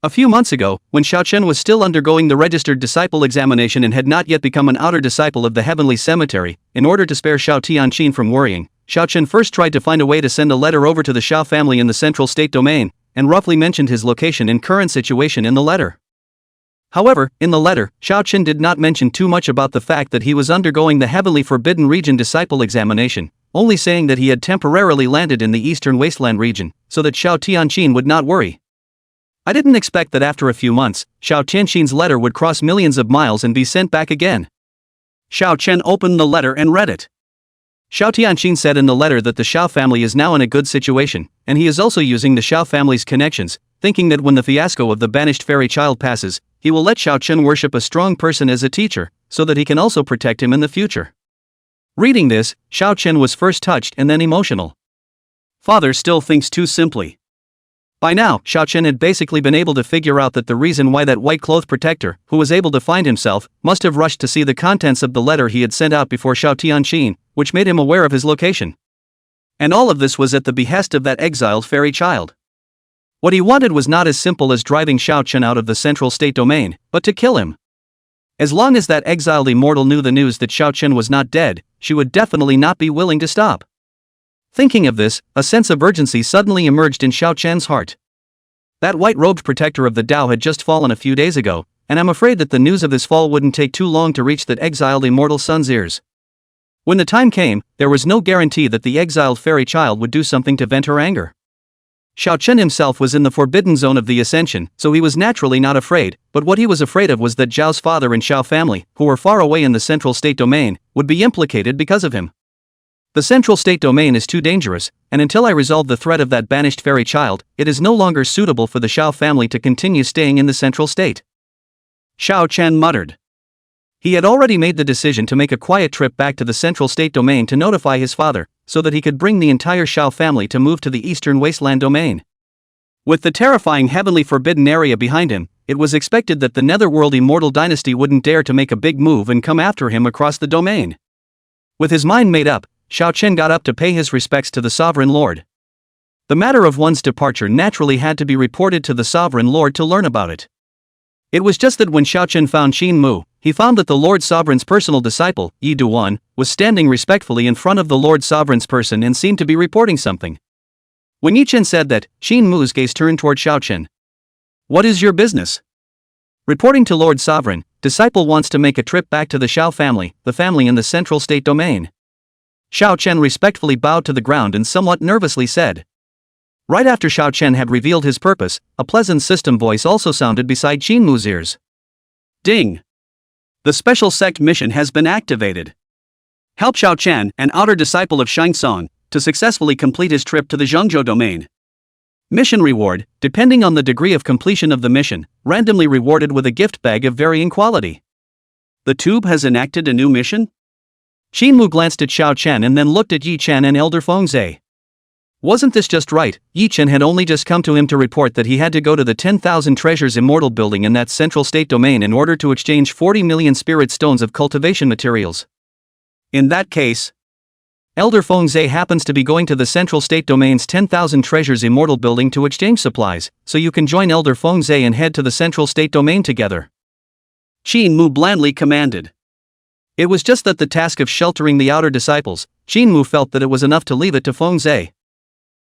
A few months ago, when Xiao Chen was still undergoing the registered disciple examination and had not yet become an outer disciple of the heavenly cemetery, in order to spare Xiao Tianqin from worrying, Xiao Chen first tried to find a way to send a letter over to the Xiao family in the central state domain, and roughly mentioned his location and current situation in the letter. However, in the letter, Xiao Chen did not mention too much about the fact that he was undergoing the heavenly forbidden region disciple examination, only saying that he had temporarily landed in the eastern wasteland region, so that Xiao Tianqin would not worry. I didn't expect that after a few months, Xiao Tianqin's letter would cross millions of miles and be sent back again. Xiao Chen opened the letter and read it. Xiao Tianqin said in the letter that the Xiao family is now in a good situation, and he is also using the Xiao family's connections, thinking that when the fiasco of the banished fairy child passes, he will let Xiao Chen worship a strong person as a teacher, so that he can also protect him in the future. Reading this, Xiao Chen was first touched and then emotional. Father still thinks too simply. By now, Xiao Chen had basically been able to figure out that the reason why that white cloth protector, who was able to find himself, must have rushed to see the contents of the letter he had sent out before Xiao Tianqin, which made him aware of his location. And all of this was at the behest of that exiled fairy child. What he wanted was not as simple as driving Xiao Chen out of the central state domain, but to kill him. As long as that exiled immortal knew the news that Xiao Chen was not dead, she would definitely not be willing to stop. Thinking of this, a sense of urgency suddenly emerged in Xiao Chen's heart. That white-robed protector of the Tao had just fallen a few days ago, and I'm afraid that the news of his fall wouldn't take too long to reach that exiled immortal son's ears. When the time came, there was no guarantee that the exiled fairy child would do something to vent her anger. Xiao Chen himself was in the forbidden zone of the Ascension, so he was naturally not afraid, but what he was afraid of was that Zhao's father and Xiao family, who were far away in the central state domain, would be implicated because of him. The central state domain is too dangerous, and until I resolve the threat of that banished fairy child, it is no longer suitable for the Xiao family to continue staying in the central state. Xiao Chen muttered. He had already made the decision to make a quiet trip back to the central state domain to notify his father, so that he could bring the entire Xiao family to move to the eastern wasteland domain. With the terrifying heavenly forbidden area behind him, it was expected that the netherworld immortal dynasty wouldn't dare to make a big move and come after him across the domain. With his mind made up, Xiao Chen got up to pay his respects to the sovereign lord. The matter of one's departure naturally had to be reported to the sovereign lord to learn about it. It was just that when Xiao Chen found Qin Mu, he found that the Lord Sovereign's personal disciple, Yi Duan, was standing respectfully in front of the Lord Sovereign's person and seemed to be reporting something. When Yi Chen said that, Qin Mu's gaze turned toward Xiao Chen. What is your business? Reporting to Lord Sovereign, disciple wants to make a trip back to the Xiao family, the family in the central state domain. Xiao Chen respectfully bowed to the ground and somewhat nervously said. Right after Xiao Chen had revealed his purpose, a pleasant system voice also sounded beside Qin Mu's ears. Ding! The special sect mission has been activated. Help Xiao Chen, an outer disciple of Shangtsong, to successfully complete his trip to the Zhengzhou domain. Mission reward, depending on the degree of completion of the mission, randomly rewarded with a gift bag of varying quality. The tube has enacted a new mission? Qin Mu glanced at Xiao Chen and then looked at Yi Chen and Elder Fengzhe. Wasn't this just right? Yi Chen had only just come to him to report that he had to go to the 10,000 treasures immortal building in that central state domain in order to exchange 40 million spirit stones of cultivation materials. In that case, Elder Fengzhe happens to be going to the central state domain's 10,000 treasures immortal building to exchange supplies, so you can join Elder Fengzhe and head to the central state domain together. Qin Mu blandly commanded. It was just that the task of sheltering the outer disciples, Qin Mu felt that it was enough to leave it to Fengzhe.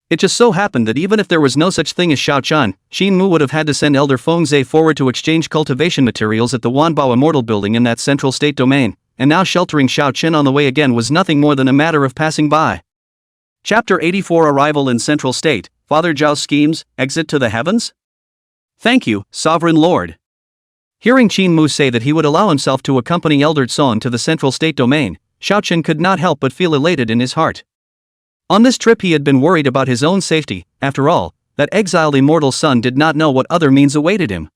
It just so happened that even if there was no such thing as Xiao Chen, Qin Mu would have had to send Elder Fengzhe forward to exchange cultivation materials at the Wanbao Immortal building in that central state domain, and now sheltering Xiao Chen on the way again was nothing more than a matter of passing by. Chapter 84 Arrival in Central State, Father Zhao's Schemes, Exit to the Heavens? Thank you, Sovereign Lord. Hearing Qingxue say that he would allow himself to accompany Elder Song to the central state domain, Xiaochen could not help but feel elated in his heart. On this trip he had been worried about his own safety. After all, that exiled immortal son did not know what other means awaited him.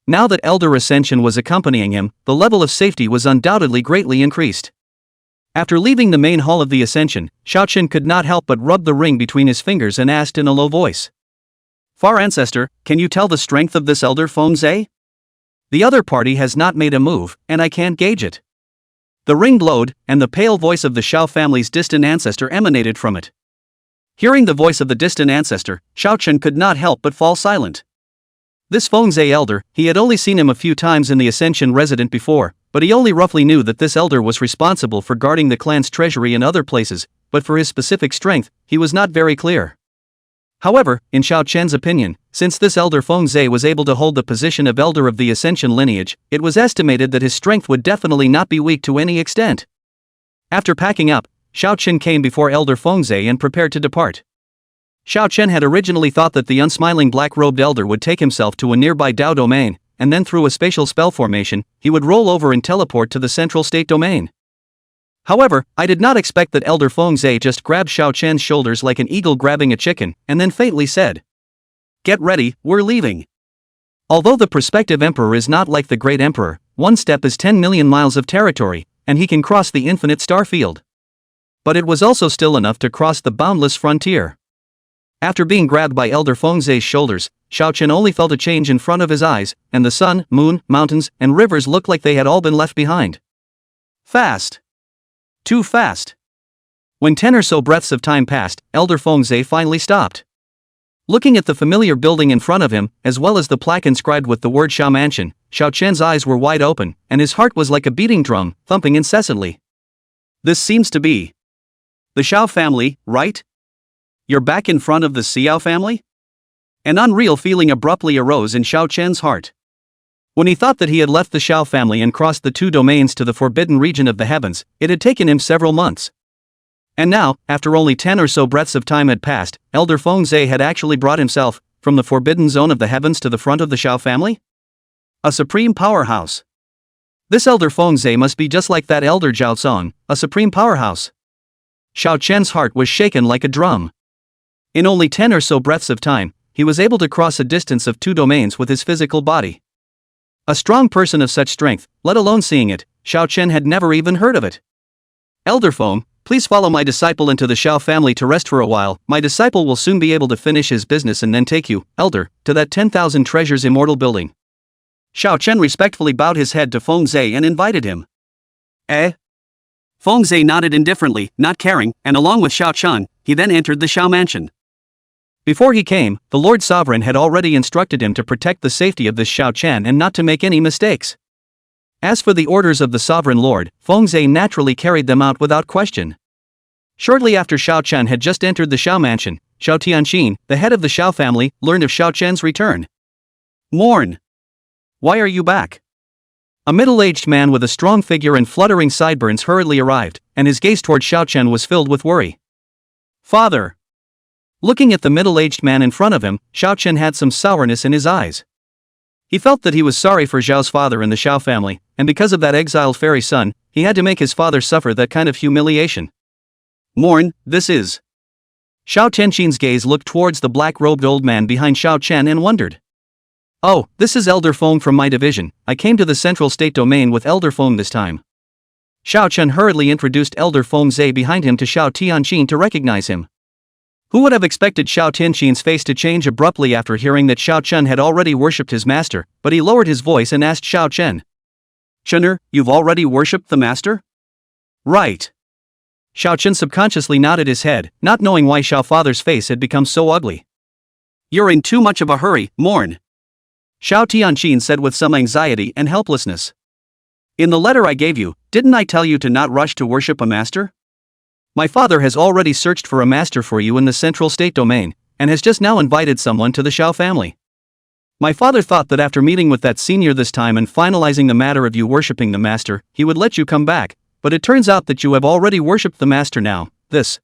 Now that Elder Ascension was accompanying him, the level of safety was undoubtedly greatly increased. After leaving the main hall of the Ascension, Xiaochen could not help but rub the ring between his fingers and asked in a low voice. Far Ancestor, can you tell the strength of this Elder Fengzhe? The other party has not made a move, and I can't gauge it. The ring glowed, and the pale voice of the Xiao family's distant ancestor emanated from it. Hearing the voice of the distant ancestor, Xiaochen could not help but fall silent. This Fengzhe elder, he had only seen him a few times in the Ascension residence before, but he only roughly knew that this elder was responsible for guarding the clan's treasury and other places, but for his specific strength, he was not very clear. However, in Xiaochen's opinion, since this elder Fengzhe was able to hold the position of elder of the Ascension lineage, it was estimated that his strength would definitely not be weak to any extent. After packing up, Xiaochen came before elder Fengzhe and prepared to depart. Xiaochen had originally thought that the unsmiling black-robed elder would take himself to a nearby Dao domain, and then through a spatial spell formation, he would roll over and teleport to the central state domain. However, I did not expect that Elder Fengzhe just grabbed Xiaochen's shoulders like an eagle grabbing a chicken, and then faintly said, "Get ready, we're leaving." Although the prospective emperor is not like the great emperor, one step is 10 million miles of territory, and he can cross the infinite star field. But it was also still enough to cross the boundless frontier. After being grabbed by Elder Fengzhe's shoulders, Xiaochen only felt a change in front of his eyes, and the sun, moon, mountains, and rivers looked like they had all been left behind. Fast. Too fast. When 10 or so breaths of time passed, Elder Fengzhe finally stopped. Looking at the familiar building in front of him, as well as the plaque inscribed with the word Xiao Mansion, Xiaochen's eyes were wide open, and his heart was like a beating drum, thumping incessantly. This seems to be the Xiao family, right? You're back in front of the Xiao family? An unreal feeling abruptly arose in Xiaochen's heart. When he thought that he had left the Xiao family and crossed the two domains to the forbidden region of the heavens, it had taken him several months. And now, after only 10 or so breaths of time had passed, Elder Fengzhe had actually brought himself from the forbidden zone of the heavens to the front of the Xiao family? A supreme powerhouse. This Elder Fengzhe must be just like that Elder Zhao Song, a supreme powerhouse. Xiaochen's heart was shaken like a drum. In only 10 or so breaths of time, he was able to cross a distance of 2 domains with his physical body. A strong person of such strength, let alone seeing it, Xiaochen had never even heard of it. Elder Feng, please follow my disciple into the Xiao family to rest for a while. My disciple will soon be able to finish his business and then take you, Elder, to that 10,000 treasures immortal building. Xiaochen respectfully bowed his head to Fengzhe and invited him. Eh? Fengzhe nodded indifferently, not caring, and along with Xiaochen, he then entered the Xiao mansion. Before he came, the Lord Sovereign had already instructed him to protect the safety of this Xiaochen and not to make any mistakes. As for the orders of the Sovereign Lord, Fengzhe naturally carried them out without question. Shortly after Xiaochen had just entered the Xiao mansion, Xiao Tianqin, the head of the Xiao family, learned of Xiaochen's return. "Mourn. Why are you back?" A middle-aged man with a strong figure and fluttering sideburns hurriedly arrived, and his gaze toward Xiaochen was filled with worry. "Father." Looking at the middle-aged man in front of him, Xiaochen had some sourness in his eyes. He felt that he was sorry for Zhao's father and the Xiao family, and because of that exiled fairy son, he had to make his father suffer that kind of humiliation. "Mourn, this is." Xiao Tianqin's gaze looked towards the black-robed old man behind Xiaochen and wondered. "Oh, this is Elder Feng from my division. I came to the central state domain with Elder Feng this time." Xiaochen hurriedly introduced Elder Fengzhe behind him to Xiao Tianqin to recognize him. Who would have expected Xiao Tianqin's face to change abruptly after hearing that Xiaochen had already worshipped his master, but he lowered his voice and asked Xiaochen. "Chener, you've already worshipped the master?" "Right." Xiaochen subconsciously nodded his head, not knowing why Xiao father's face had become so ugly. "You're in too much of a hurry, mourn," Xiao Tianqin said with some anxiety and helplessness. "In the letter I gave you, didn't I tell you to not rush to worship a master? My father has already searched for a master for you in the central state domain, and has just now invited someone to the Xiao family. My father thought that after meeting with that senior this time and finalizing the matter of you worshipping the master, he would let you come back, but it turns out that you have already worshipped the master now. This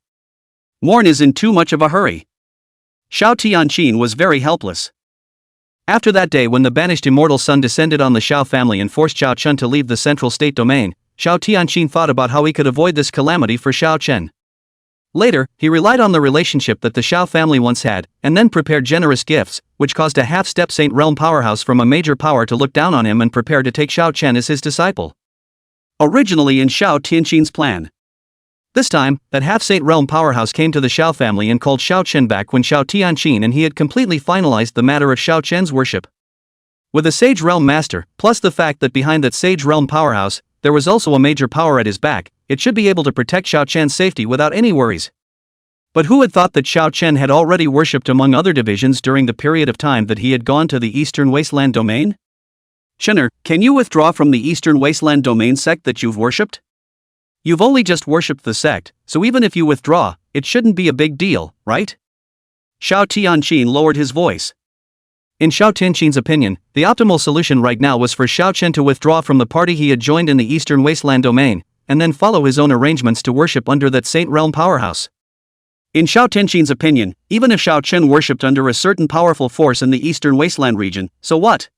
mourn is in too much of a hurry." Xiao Tianqin was very helpless. After that day when the banished immortal sun descended on the Xiao family and forced Xiao Chen to leave the central state domain, Xiao Tianqin thought about how he could avoid this calamity for Xiao Chen. Later, he relied on the relationship that the Xiao family once had, and then prepared generous gifts, which caused a half-step Saint Realm powerhouse from a major power to look down on him and prepare to take Xiao Chen as his disciple. Originally in Xiao Tianqin's plan. This time, that half-Saint Realm powerhouse came to the Xiao family and called Xiao Chen back when Xiao Tianqin and he had completely finalized the matter of Xiao Chen's worship. With a Sage Realm master, plus the fact that behind that Sage Realm powerhouse, there was also a major power at his back, it should be able to protect Xiao Chen's safety without any worries. But who had thought that Xiao Chen had already worshipped among other divisions during the period of time that he had gone to the Eastern Wasteland domain? Chener, can you withdraw from the Eastern Wasteland domain sect that you've worshipped? You've only just worshipped the sect, so even if you withdraw, it shouldn't be a big deal, right? Xiao Tianqin lowered his voice. In Xiao Tianqin's opinion, the optimal solution right now was for Xiao Chen to withdraw from the party he had joined in the Eastern Wasteland domain, and then follow his own arrangements to worship under that Saint Realm powerhouse. In Xiao Tianqin's opinion, even if Xiao Chen worshipped under a certain powerful force in the Eastern Wasteland region, so what?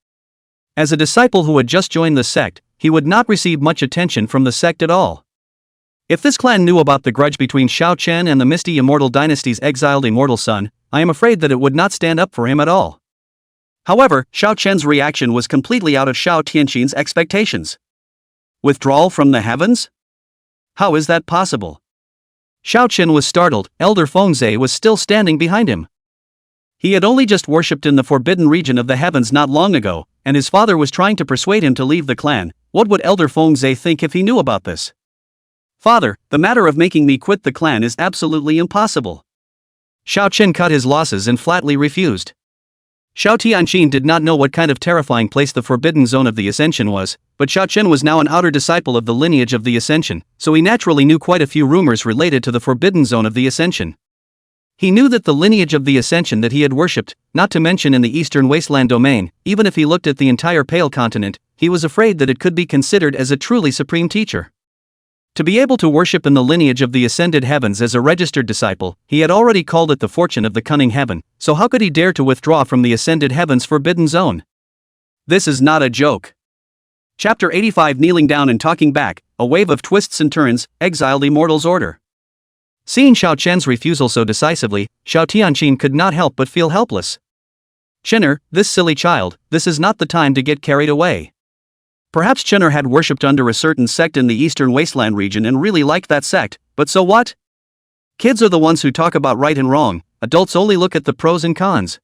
As a disciple who had just joined the sect, he would not receive much attention from the sect at all. If this clan knew about the grudge between Xiao Chen and the Misty Immortal Dynasty's exiled immortal son, I am afraid that it would not stand up for him at all. However, Xiao Chen's reaction was completely out of Xiao Tianqin's expectations. Withdrawal from the heavens? How is that possible? Xiao Chen was startled. Elder Fengzhe was still standing behind him. He had only just worshipped in the forbidden region of the heavens not long ago, and his father was trying to persuade him to leave the clan. What would Elder Fengzhe think if he knew about this? Father, the matter of making me quit the clan is absolutely impossible. Xiao Chen cut his losses and flatly refused. Xiao Tianqin did not know what kind of terrifying place the forbidden zone of the Ascension was, but Xiao Chen was now an outer disciple of the lineage of the Ascension, so he naturally knew quite a few rumors related to the forbidden zone of the Ascension. He knew that the lineage of the Ascension that he had worshipped, not to mention in the Eastern Wasteland domain, even if he looked at the entire Pale continent, he was afraid that it could be considered as a truly supreme teacher. To be able to worship in the lineage of the ascended heavens as a registered disciple, he had already called it the fortune of the cunning heaven, so how could he dare to withdraw from the ascended heavens forbidden zone? This is not a joke. Chapter 85 Kneeling down and talking back, a wave of twists and turns, exiled immortals order. Seeing Xiao Chen's refusal so decisively, Xiao Tianqin could not help but feel helpless. Chener, this silly child, this is not the time to get carried away. Perhaps Chener had worshipped under a certain sect in the Eastern Wasteland region and really liked that sect, but so what? Kids are the ones who talk about right and wrong, adults only look at the pros and cons.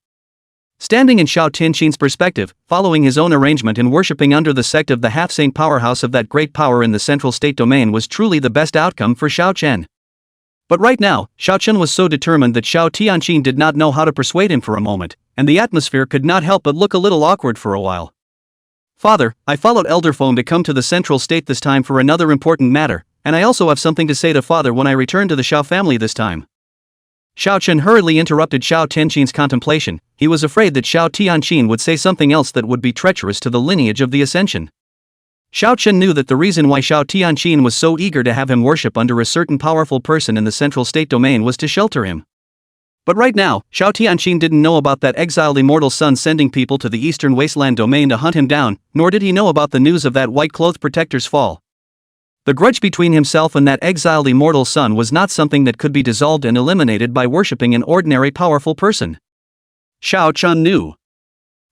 Standing in Xiao Tianqin's perspective, following his own arrangement and worshipping under the sect of the half-saint powerhouse of that great power in the central state domain was truly the best outcome for Xiao Chen. But right now, Xiao Chen was so determined that Xiao Tianqin did not know how to persuade him for a moment, and the atmosphere could not help but look a little awkward for a while. Father, I followed Elder Feng to come to the central state this time for another important matter, and I also have something to say to Father when I return to the Xiao family this time. Xiao Chen hurriedly interrupted Xiao Tianqin's contemplation. He was afraid that Xiao Tianqin would say something else that would be treacherous to the lineage of the Ascension. Xiao Chen knew that the reason why Xiao Tianqin was so eager to have him worship under a certain powerful person in the central state domain was to shelter him. But right now, Xiao Tianqin didn't know about that exiled immortal son sending people to the Eastern Wasteland domain to hunt him down, nor did he know about the news of that white-clothed protector's fall. The grudge between himself and that exiled immortal son was not something that could be dissolved and eliminated by worshipping an ordinary powerful person. Xiao Chen knew.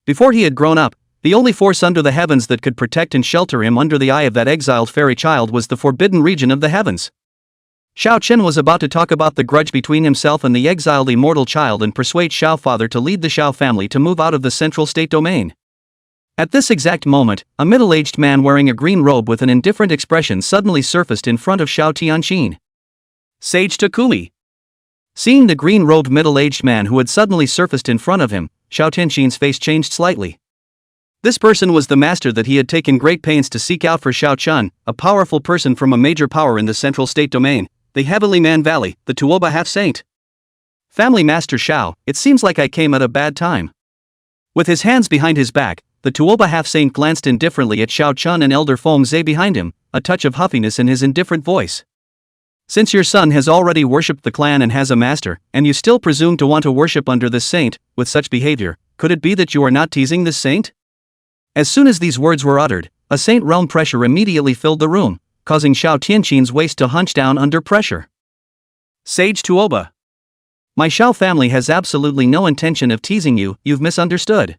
Before he had grown up, the only force under the heavens that could protect and shelter him under the eye of that exiled fairy child was the forbidden region of the heavens. Xiao Chen was about to talk about the grudge between himself and the exiled immortal child and persuade Xiao father to lead the Xiao family to move out of the central state domain. At this exact moment, a middle-aged man wearing a green robe with an indifferent expression suddenly surfaced in front of Xiao Tianqin. Sage Takumi. Seeing the green-robed middle-aged man who had suddenly surfaced in front of him, Xiao Tianqin's face changed slightly. This person was the master that he had taken great pains to seek out for Xiao Chen, a powerful person from a major power in the central state domain, the Heavenly Man Valley, the Tuoba Half-Saint. Family Master Xiao, it seems like I came at a bad time. With his hands behind his back, the Tuoba Half-Saint glanced indifferently at Xiao Chen and Elder Fengzhe behind him, a touch of huffiness in his indifferent voice. Since your son has already worshipped the clan and has a master, and you still presume to want to worship under this saint, with such behavior, could it be that you are not teasing this saint? As soon as these words were uttered, a saint realm pressure immediately filled the room, causing Xiao Tianqin's waist to hunch down under pressure. Sage Tuoba. My Xiao family has absolutely no intention of teasing you, you've misunderstood.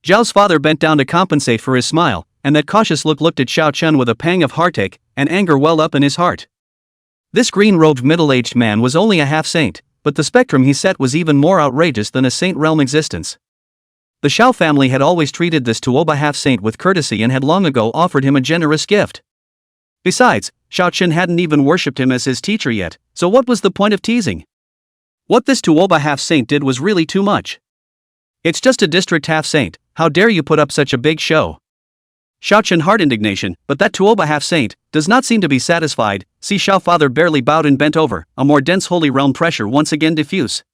Zhao's father bent down to compensate for his smile, and that cautious look looked at Xiao Chen with a pang of heartache, and anger welled up in his heart. This green-robed middle-aged man was only a half-saint, but the spectrum he set was even more outrageous than a saint realm existence. The Xiao family had always treated this Tuoba half-saint with courtesy and had long ago offered him a generous gift. Besides, Xiao Chen hadn't even worshipped him as his teacher yet, so what was the point of teasing? What this Tuoba half-saint did was really too much. It's just a district half-saint, how dare you put up such a big show? Xiao Chen heard indignation, but that Tuoba half-saint does not seem to be satisfied. See, Xiao father barely bowed and bent over, a more dense holy realm pressure once again diffuse.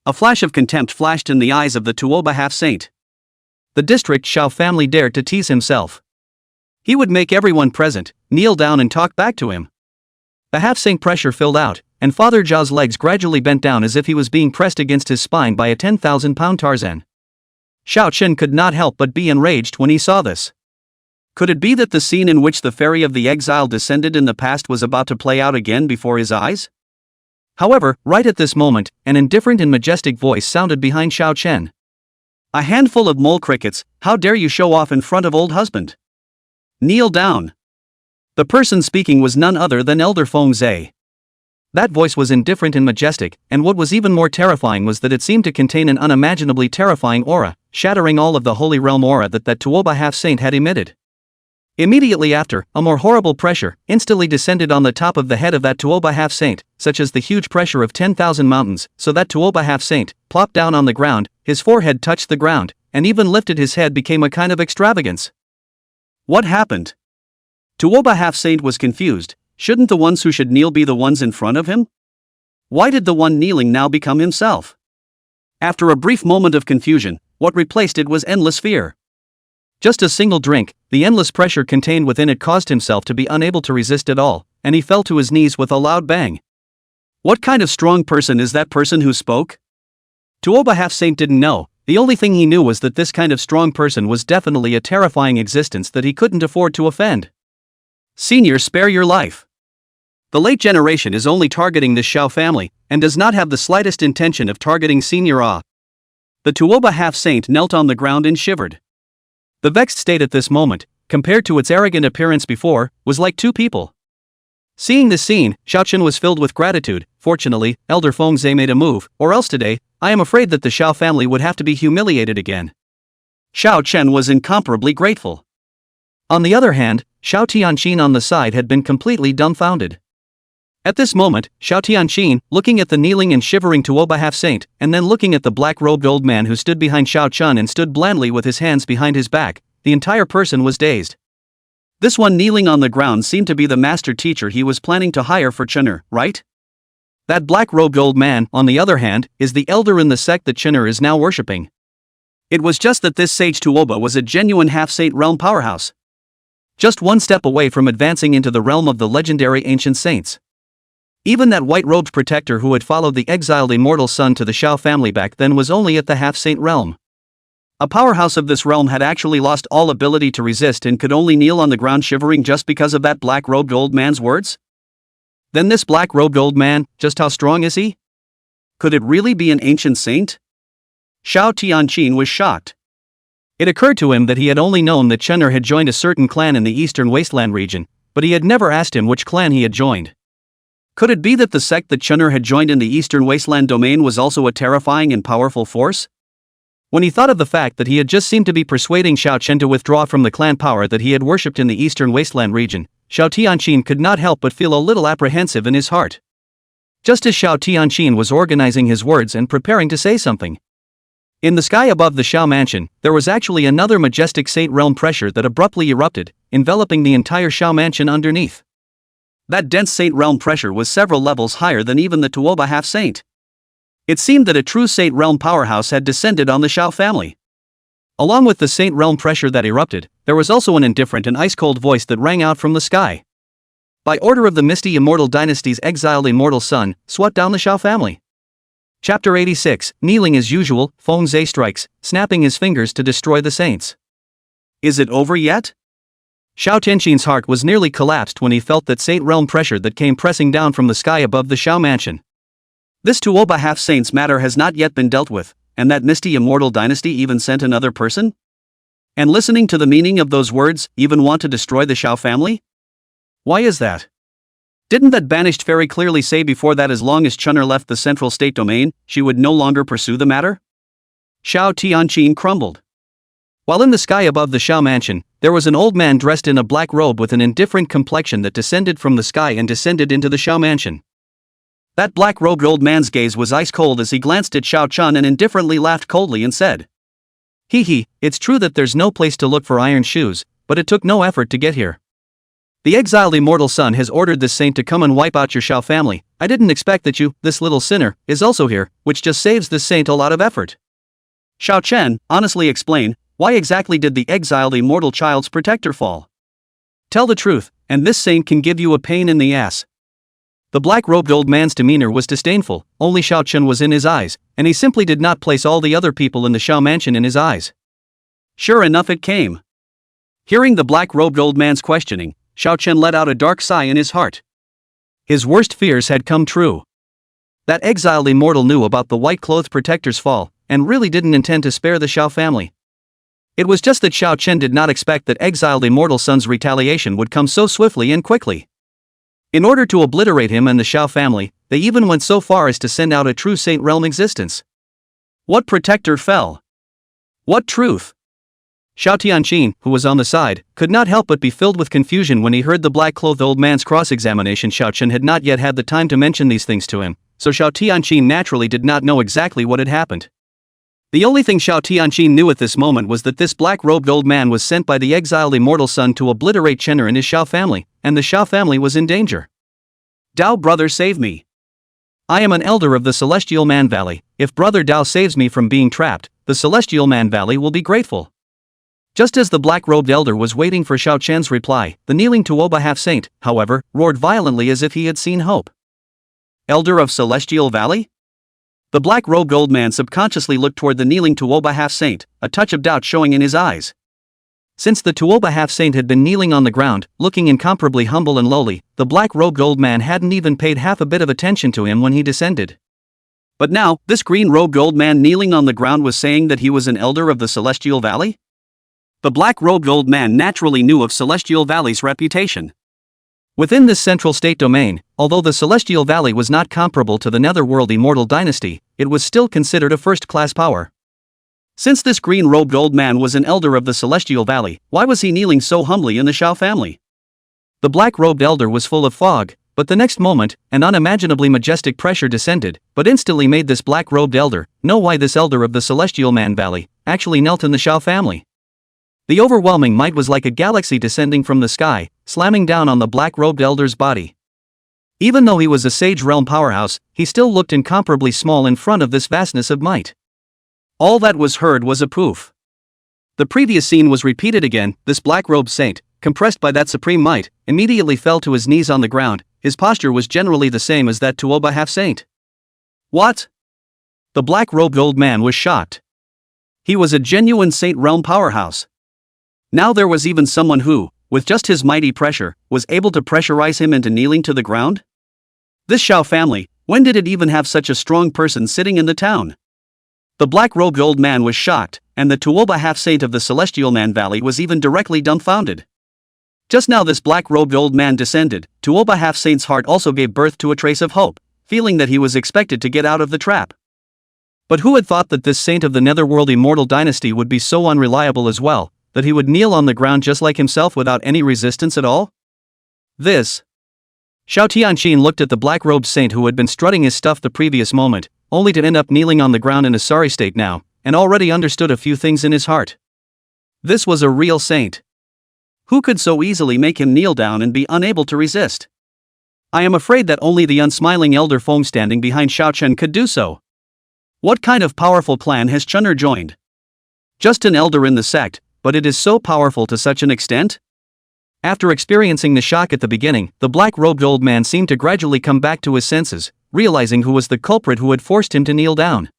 A flash of contempt flashed in the eyes of the Tuoba half-saint. The district Xiao family dared to tease himself. He would make everyone present kneel down and talk back to him. The half-saint pressure filled out, and Father Zhao's legs gradually bent down as if he was being pressed against his spine by a 10,000-pound Tarzan. Xiao Chen could not help but be enraged when he saw this. Could it be that the scene in which the fairy of the exile descended in the past was about to play out again before his eyes? However, right at this moment, an indifferent and majestic voice sounded behind Xiao Chen. A handful of mole crickets, how dare you show off in front of old husband? Kneel down. The person speaking was none other than Elder Feng Zhe. That voice was indifferent and majestic, and what was even more terrifying was that it seemed to contain an unimaginably terrifying aura, shattering all of the holy realm aura that Tuoba half-saint had emitted. Immediately after, a more horrible pressure instantly descended on the top of the head of that Tuoba half-saint, such as the huge pressure of 10,000 mountains, so that Tuoba half-saint plopped down on the ground, his forehead touched the ground, and even lifted his head became a kind of extravagance. What happened? Tuoba half-saint was confused. Shouldn't the ones who should kneel be the ones in front of him? Why did the one kneeling now become himself? After a brief moment of confusion, what replaced it was endless fear. Just a single drink, the endless pressure contained within it caused himself to be unable to resist at all, and he fell to his knees with a loud bang. What kind of strong person is that person who spoke? Tuoba half-saint didn't know. The only thing he knew was that this kind of strong person was definitely a terrifying existence that he couldn't afford to offend. Senior, spare your life. The late generation is only targeting this Xiao family, and does not have the slightest intention of targeting Senior Ah. The Tuoba half-saint knelt on the ground and shivered. The vexed state at this moment, compared to its arrogant appearance before, was like two people. Seeing this scene, Xiao Chen was filled with gratitude. Fortunately, Elder Feng Zhe made a move, or else today, I am afraid that the Xiao family would have to be humiliated again. Xiao Chen was incomparably grateful. On the other hand, Xiao Tianqin on the side had been completely dumbfounded. At this moment, Xiao Tianqin, looking at the kneeling and shivering Tuoba half-saint, and then looking at the black-robed old man who stood behind Xiao Chen and stood blandly with his hands behind his back, the entire person was dazed. This one kneeling on the ground seemed to be the master teacher he was planning to hire for Chen'er, right? That black-robed old man, on the other hand, is the elder in the sect that Chen'er is now worshipping. It was just that this sage Tuoba was a genuine half-saint realm powerhouse. Just one step away from advancing into the realm of the legendary ancient saints. Even that white-robed protector who had followed the exiled immortal son to the Xiao family back then was only at the half-saint realm. A powerhouse of this realm had actually lost all ability to resist and could only kneel on the ground shivering just because of that black-robed old man's words? Then this black-robed old man, just how strong is he? Could it really be an ancient saint? Xiao Tianqin was shocked. It occurred to him that he had only known that Chen'er had joined a certain clan in the eastern wasteland region, but he had never asked him which clan he had joined. Could it be that the sect that Chen'er had joined in the eastern wasteland domain was also a terrifying and powerful force? When he thought of the fact that he had just seemed to be persuading Xiao Chen to withdraw from the clan power that he had worshipped in the eastern wasteland region, Xiao Tianqin could not help but feel a little apprehensive in his heart. Just as Xiao Tianqin was organizing his words and preparing to say something. In the sky above the Xiao mansion, there was actually another majestic saint realm pressure that abruptly erupted, enveloping the entire Xiao mansion underneath. That dense saint realm pressure was several levels higher than even the Tuoba half-saint. It seemed that a true saint realm powerhouse had descended on the Xiao family. Along with the saint realm pressure that erupted, there was also an indifferent and ice-cold voice that rang out from the sky. By order of the misty immortal dynasty's exiled immortal son, swat down the Xiao family. Chapter 86, Kneeling as usual, Feng Zhe strikes, snapping his fingers to destroy the saints. Is it over yet? Xiao Tianqin's heart was nearly collapsed when he felt that Saint realm pressure that came pressing down from the sky above the Xiao mansion. This Tuoba half-saints matter has not yet been dealt with, and that misty immortal dynasty even sent another person? And listening to the meaning of those words, even want to destroy the Xiao family? Why is that? Didn't that banished fairy clearly say before that as long as Chun'er left the central state domain, she would no longer pursue the matter? Xiao Tianqin crumbled. While in the sky above the Xiao mansion, there was an old man dressed in a black robe with an indifferent complexion that descended from the sky and descended into the Xiao mansion. That black-robed old man's gaze was ice-cold as he glanced at Xiao Chun and indifferently laughed coldly and said, "Hee, it's true that there's no place to look for iron shoes, but it took no effort to get here. The exiled immortal sun has ordered this saint to come and wipe out your Xiao family. I didn't expect that you, this little sinner, is also here, which just saves this saint a lot of effort." Xiao Chen, honestly explain, why exactly did the exiled immortal child's protector fall? Tell the truth, and this saint can give you a pain in the ass. The black-robed old man's demeanor was disdainful, only Xiao Chen was in his eyes, and he simply did not place all the other people in the Xiao mansion in his eyes. Sure enough it came. Hearing the black-robed old man's questioning, Xiao Chen let out a dark sigh in his heart. His worst fears had come true. That exiled immortal knew about the white-clothed protector's fall, and really didn't intend to spare the Xiao family. It was just that Xiao Chen did not expect that exiled immortal son's retaliation would come so swiftly and quickly. In order to obliterate him and the Xiao family, they even went so far as to send out a true saint realm existence. What protector fell? What truth? Xiao Tianqin, who was on the side, could not help but be filled with confusion when he heard the black-clothed old man's cross-examination. Xiao Chen had not yet had the time to mention these things to him, so Xiao Tianqin naturally did not know exactly what had happened. The only thing Xiao Tianqin knew at this moment was that this black-robed old man was sent by the exiled immortal sun to obliterate Chun'er and his Xiao family, and the Xiao family was in danger. "Dao brother, save me. I am an elder of the Celestial Man Valley. If brother Dao saves me from being trapped, the Celestial Man Valley will be grateful." Just as the black-robed elder was waiting for Xiao Chen's reply, the kneeling Tuoba half-saint, however, roared violently as if he had seen hope. "Elder of Celestial Valley?" The black-robed old man subconsciously looked toward the kneeling Tuoba half-saint, a touch of doubt showing in his eyes. Since the Tuoba half-saint had been kneeling on the ground, looking incomparably humble and lowly, the black-robed old man hadn't even paid half a bit of attention to him when he descended. But now, this green-robed old man kneeling on the ground was saying that he was an elder of the Celestial Valley? The black-robed old man naturally knew of Celestial Valley's reputation. Within this central state domain, although the Celestial Valley was not comparable to the Netherworld immortal dynasty, it was still considered a first-class power. Since this green-robed old man was an elder of the Celestial Valley, why was he kneeling so humbly in the Xiao family? The black-robed elder was full of fog, but the next moment, an unimaginably majestic pressure descended, but instantly made this black-robed elder know why this elder of the Celestial Man Valley actually knelt in the Xiao family. The overwhelming might was like a galaxy descending from the sky, slamming down on the black-robed elder's body. Even though he was a sage realm powerhouse, he still looked incomparably small in front of this vastness of might. All that was heard was a poof. The previous scene was repeated again. This black-robed saint, compressed by that supreme might, immediately fell to his knees on the ground. His posture was generally the same as that Tuoba half-saint. What? The black-robed old man was shocked. He was a genuine saint realm powerhouse. Now there was even someone who, with just his mighty pressure, was able to pressurize him into kneeling to the ground? This Xiao family, when did it even have such a strong person sitting in the town? The black-robed old man was shocked, and the Tuoba half-saint of the Celestial Man Valley was even directly dumbfounded. Just now this black-robed old man descended, Tuoba half-saint's heart also gave birth to a trace of hope, feeling that he was expected to get out of the trap. But who had thought that this saint of the Netherworld immortal dynasty would be so unreliable as well, that he would kneel on the ground just like himself without any resistance at all? This. Xiao Tianqin looked at the black-robed saint who had been strutting his stuff the previous moment, only to end up kneeling on the ground in a sorry state now, and already understood a few things in his heart. This was a real saint. Who could so easily make him kneel down and be unable to resist? I am afraid that only the unsmiling elder Feng standing behind Xiao Chen could do so. What kind of powerful clan has Chun'er joined? Just an elder in the sect, but it is so powerful to such an extent? After experiencing the shock at the beginning, the black-robed old man seemed to gradually come back to his senses. realizing who was the culprit who had forced him to kneel down.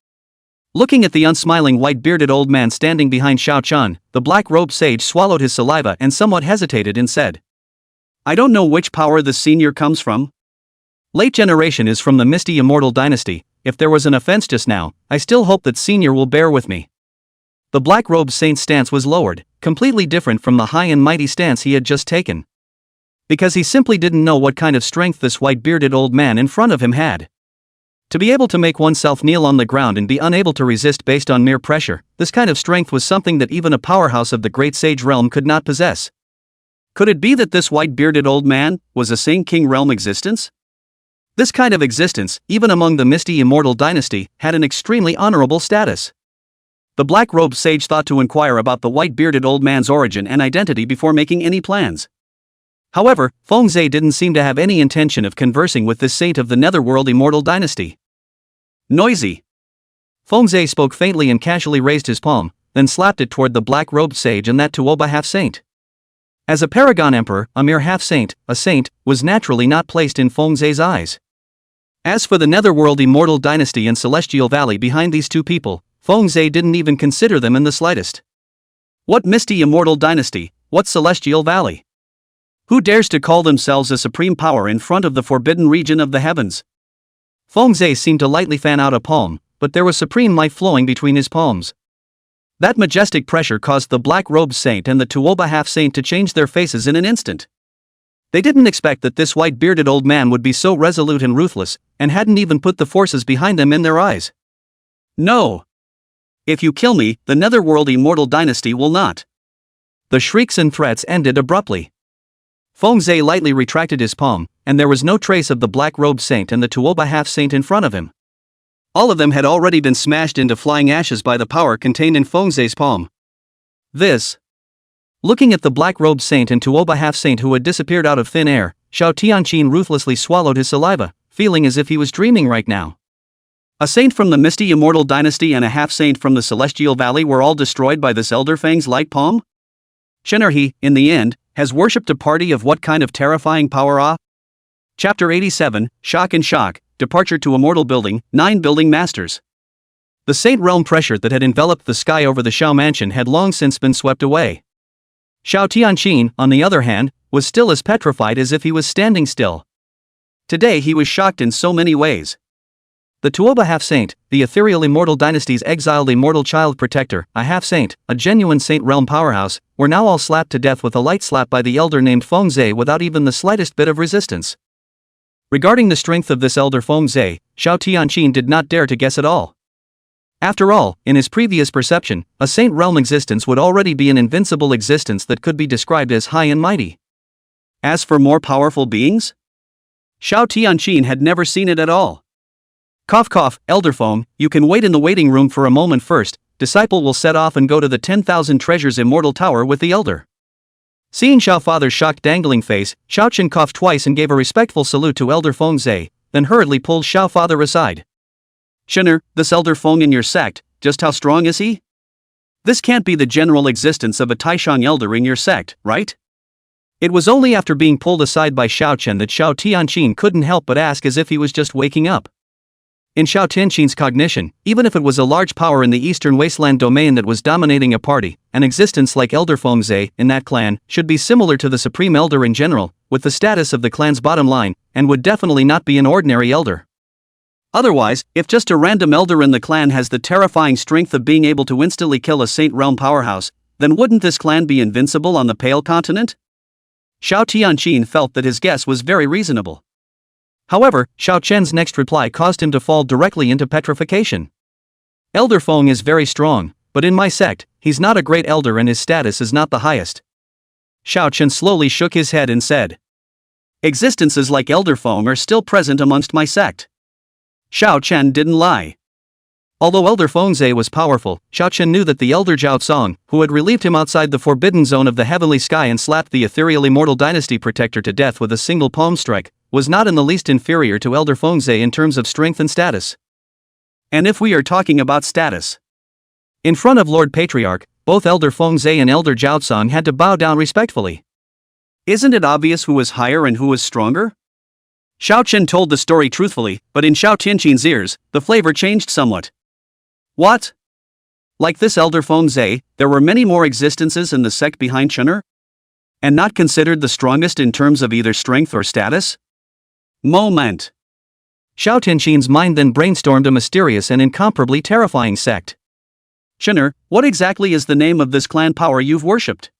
Looking at the unsmiling white-bearded old man standing behind Xiao Chun, the black-robed sage swallowed his saliva and somewhat hesitated and said, "I don't know which power the senior comes from. Late generation is from the misty immortal dynasty. If there was an offense just now, I still hope that senior will bear with me." The black-robed saint's stance was lowered, completely different from the high and mighty stance he had just taken. Because he simply didn't know what kind of strength this white-bearded old man in front of him had. To be able to make oneself kneel on the ground and be unable to resist based on mere pressure, this kind of strength was something that even a powerhouse of the great sage realm could not possess. Could it be that this white-bearded old man was a Saint King realm existence? This kind of existence, even among the misty immortal dynasty, had an extremely honorable status. The black-robed sage thought to inquire about the white-bearded old man's origin and identity before making any plans. However, Fengzhe didn't seem to have any intention of conversing with this saint of the netherworld immortal dynasty. Noisy. Fengzhe spoke faintly and casually raised his palm, then slapped it toward the black-robed sage and that Tuoba half-saint. As a paragon emperor, a mere half-saint, a saint, was naturally not placed in Fengzhe's eyes. As for the netherworld immortal dynasty and celestial valley behind these two people, Fengzhe didn't even consider them in the slightest. What misty immortal dynasty, what celestial valley? Who dares to call themselves a supreme power in front of the forbidden region of the heavens? Fengzhe seemed to lightly fan out a palm, but there was supreme life flowing between his palms. That majestic pressure caused the black-robed saint and the Tuoba half-saint to change their faces in an instant. They didn't expect that this white-bearded old man would be so resolute and ruthless, and hadn't even put the forces behind them in their eyes. "No! If you kill me, the netherworld immortal dynasty will not." The shrieks and threats ended abruptly. Fengzhe lightly retracted his palm, and there was no trace of the black-robed saint and the Tuoba half-saint in front of him. All of them had already been smashed into flying ashes by the power contained in Fengzhe's palm. Looking at the black-robed saint and Tuoba half-saint who had disappeared out of thin air, Xiao Tianqin ruthlessly swallowed his saliva, feeling as if he was dreaming right now. A saint from the misty immortal dynasty and a half-saint from the celestial valley were all destroyed by this elder Feng's light palm? Shen he, in the end, has worshipped a party of what kind of terrifying power ah? Chapter 87, Shock and Shock, Departure to Immortal Building, 9 Building Masters. The saint realm pressure that had enveloped the sky over the Xiao mansion had long since been swept away. Xiao Tianqin, on the other hand, was still as petrified as if he was standing still. Today he was shocked in so many ways. The Tuoba half-saint, the ethereal immortal dynasty's exiled immortal child protector, a half-saint, a genuine saint realm powerhouse, were now all slapped to death with a light slap by the elder named Fengzhe without even the slightest bit of resistance. Regarding the strength of this elder Fengzhe, Xiao Tianqin did not dare to guess at all. After all, in his previous perception, a saint realm existence would already be an invincible existence that could be described as high and mighty. As for more powerful beings? Xiao Tianqin had never seen it at all. Cough cough, Elder Feng, you can wait in the waiting room for a moment first. Disciple will set off and go to the 10,000 treasures immortal tower with the elder. Seeing Xiao Father's shocked dangling face, Xiao Chen coughed twice and gave a respectful salute to Elder Fengzhe, then hurriedly pulled Xiao Father aside. Shenner, this Elder Feng in your sect, just how strong is he? This can't be the general existence of a Taihuang elder in your sect, right? It was only after being pulled aside by Xiao Chen that Xiao Tianqin couldn't help but ask as if he was just waking up. In Xiao Tianqin's cognition, even if it was a large power in the eastern wasteland domain that was dominating a party, an existence like Elder Fengzhe in that clan should be similar to the Supreme Elder in general, with the status of the clan's bottom line, and would definitely not be an ordinary elder. Otherwise, if just a random elder in the clan has the terrifying strength of being able to instantly kill a Saint Realm powerhouse, then wouldn't this clan be invincible on the Pale Continent? Xiao Tianqin felt that his guess was very reasonable. However, Xiao Chen's next reply caused him to fall directly into petrification. Elder Feng is very strong, but in my sect, he's not a great elder and his status is not the highest. Xiao Chen slowly shook his head and said, existences like Elder Feng are still present amongst my sect. Xiao Chen didn't lie. Although Elder Fengzhe was powerful, Xiao Chen knew that the Elder Zhao Song, who had relieved him outside the forbidden zone of the heavenly sky and slapped the ethereal immortal dynasty protector to death with a single palm strike, was not in the least inferior to Elder Fengzhe in terms of strength and status. And if we are talking about status, in front of Lord Patriarch, both Elder Fengzhe and Elder Zhao Song had to bow down respectfully. Isn't it obvious who was higher and who was stronger? Xiao Chen told the story truthfully, but in Xiao Tianqin's ears, the flavor changed somewhat. What? Like this elder Feng Zhe, there were many more existences in the sect behind Chener? And not considered the strongest in terms of either strength or status? Moment. Xiao Tianqin's mind then brainstormed a mysterious and incomparably terrifying sect. Chener, what exactly is the name of this clan power you've worshipped?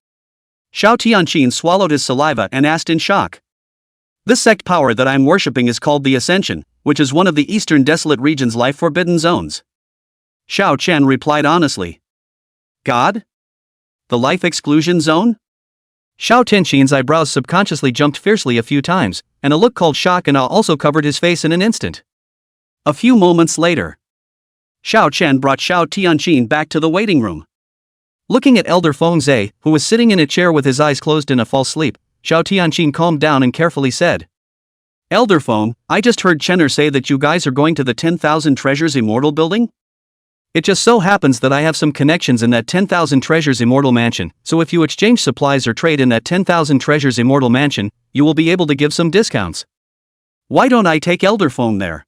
Xiao Tianqin swallowed his saliva and asked in shock. This sect power that I'm worshipping is called the Ascension, which is one of the eastern desolate region's life forbidden zones. Xiao Chen replied honestly. God? The life exclusion zone? Xiao Tianqin's eyebrows subconsciously jumped fiercely a few times, and a look called shock and awe also covered his face in an instant. A few moments later, Xiao Chen brought Xiao Tianqin back to the waiting room. Looking at Elder Feng Zhe, who was sitting in a chair with his eyes closed in a false sleep, Xiao Tianqin calmed down and carefully said, Elder Feng, I just heard Chener say that you guys are going to the 10,000 Treasures Immortal building? It just so happens that I have some connections in that 10,000 Treasures Immortal mansion, so if you exchange supplies or trade in that 10,000 Treasures Immortal mansion, you will be able to give some discounts. Why don't I take Elder Feng there?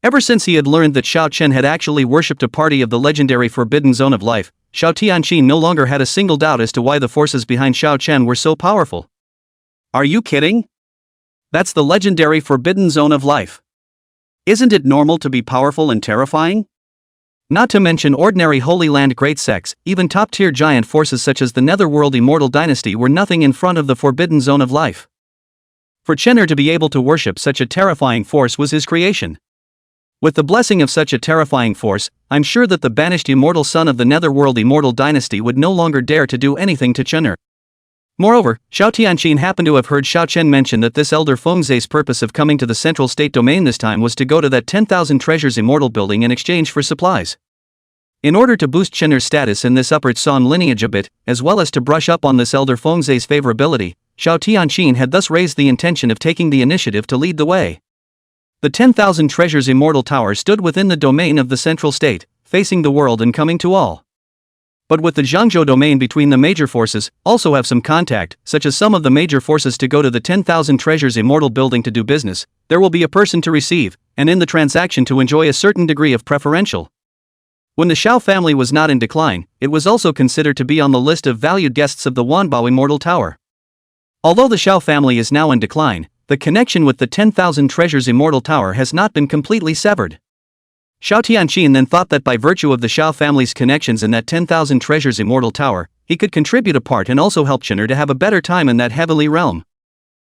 Ever since he had learned that Xiao Chen had actually worshipped a party of the legendary Forbidden Zone of Life, Xiao Tianqin no longer had a single doubt as to why the forces behind Xiao Chen were so powerful. Are you kidding? That's the legendary Forbidden Zone of Life. Isn't it normal to be powerful and terrifying? Not to mention ordinary Holy Land great sects, even top-tier giant forces such as the Netherworld Immortal Dynasty were nothing in front of the Forbidden Zone of Life. For Chener to be able to worship such a terrifying force was his creation. With the blessing of such a terrifying force, I'm sure that the banished immortal son of the Netherworld Immortal Dynasty would no longer dare to do anything to Chener. Moreover, Xiao Tianqin happened to have heard Xiao Chen mention that this elder Feng Zhe's purpose of coming to the central state domain this time was to go to that 10,000 Treasures Immortal building in exchange for supplies. In order to boost Chener's status in this upper San lineage a bit, as well as to brush up on this elder Feng Zhe's favorability, Xiao Tianqin had thus raised the intention of taking the initiative to lead the way. The 10,000 Treasures Immortal Tower stood within the domain of the central state, facing the world and coming to all. But with the Zhangzhou domain between the major forces, also have some contact, such as some of the major forces to go to the 10,000 Treasures Immortal building to do business, there will be a person to receive, and in the transaction to enjoy a certain degree of preferential. When the Xiao family was not in decline, it was also considered to be on the list of valued guests of the Wanbao Immortal Tower. Although the Xiao family is now in decline, the connection with the 10,000 Treasures Immortal Tower has not been completely severed. Xiao Tianqin then thought that by virtue of the Xiao family's connections in that 10,000 Treasures Immortal Tower, he could contribute a part and also help Chener to have a better time in that heavenly realm.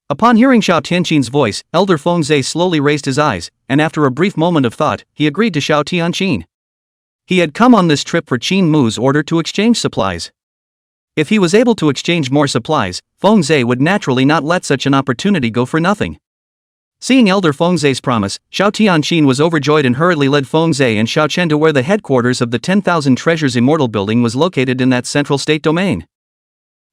Upon hearing Xiao Tianqin's voice, Elder Feng Zhe slowly raised his eyes, and after a brief moment of thought, he agreed to Xiao Tianqin. He had come on this trip for Qin Mu's order to exchange supplies. If he was able to exchange more supplies, Feng Zhe would naturally not let such an opportunity go for nothing. Seeing Elder Feng Zhe's promise, Xiao Tianqin was overjoyed and hurriedly led Feng Zhe and Xiao Chen to where the headquarters of the 10,000 Treasures Immortal building was located in that central state domain.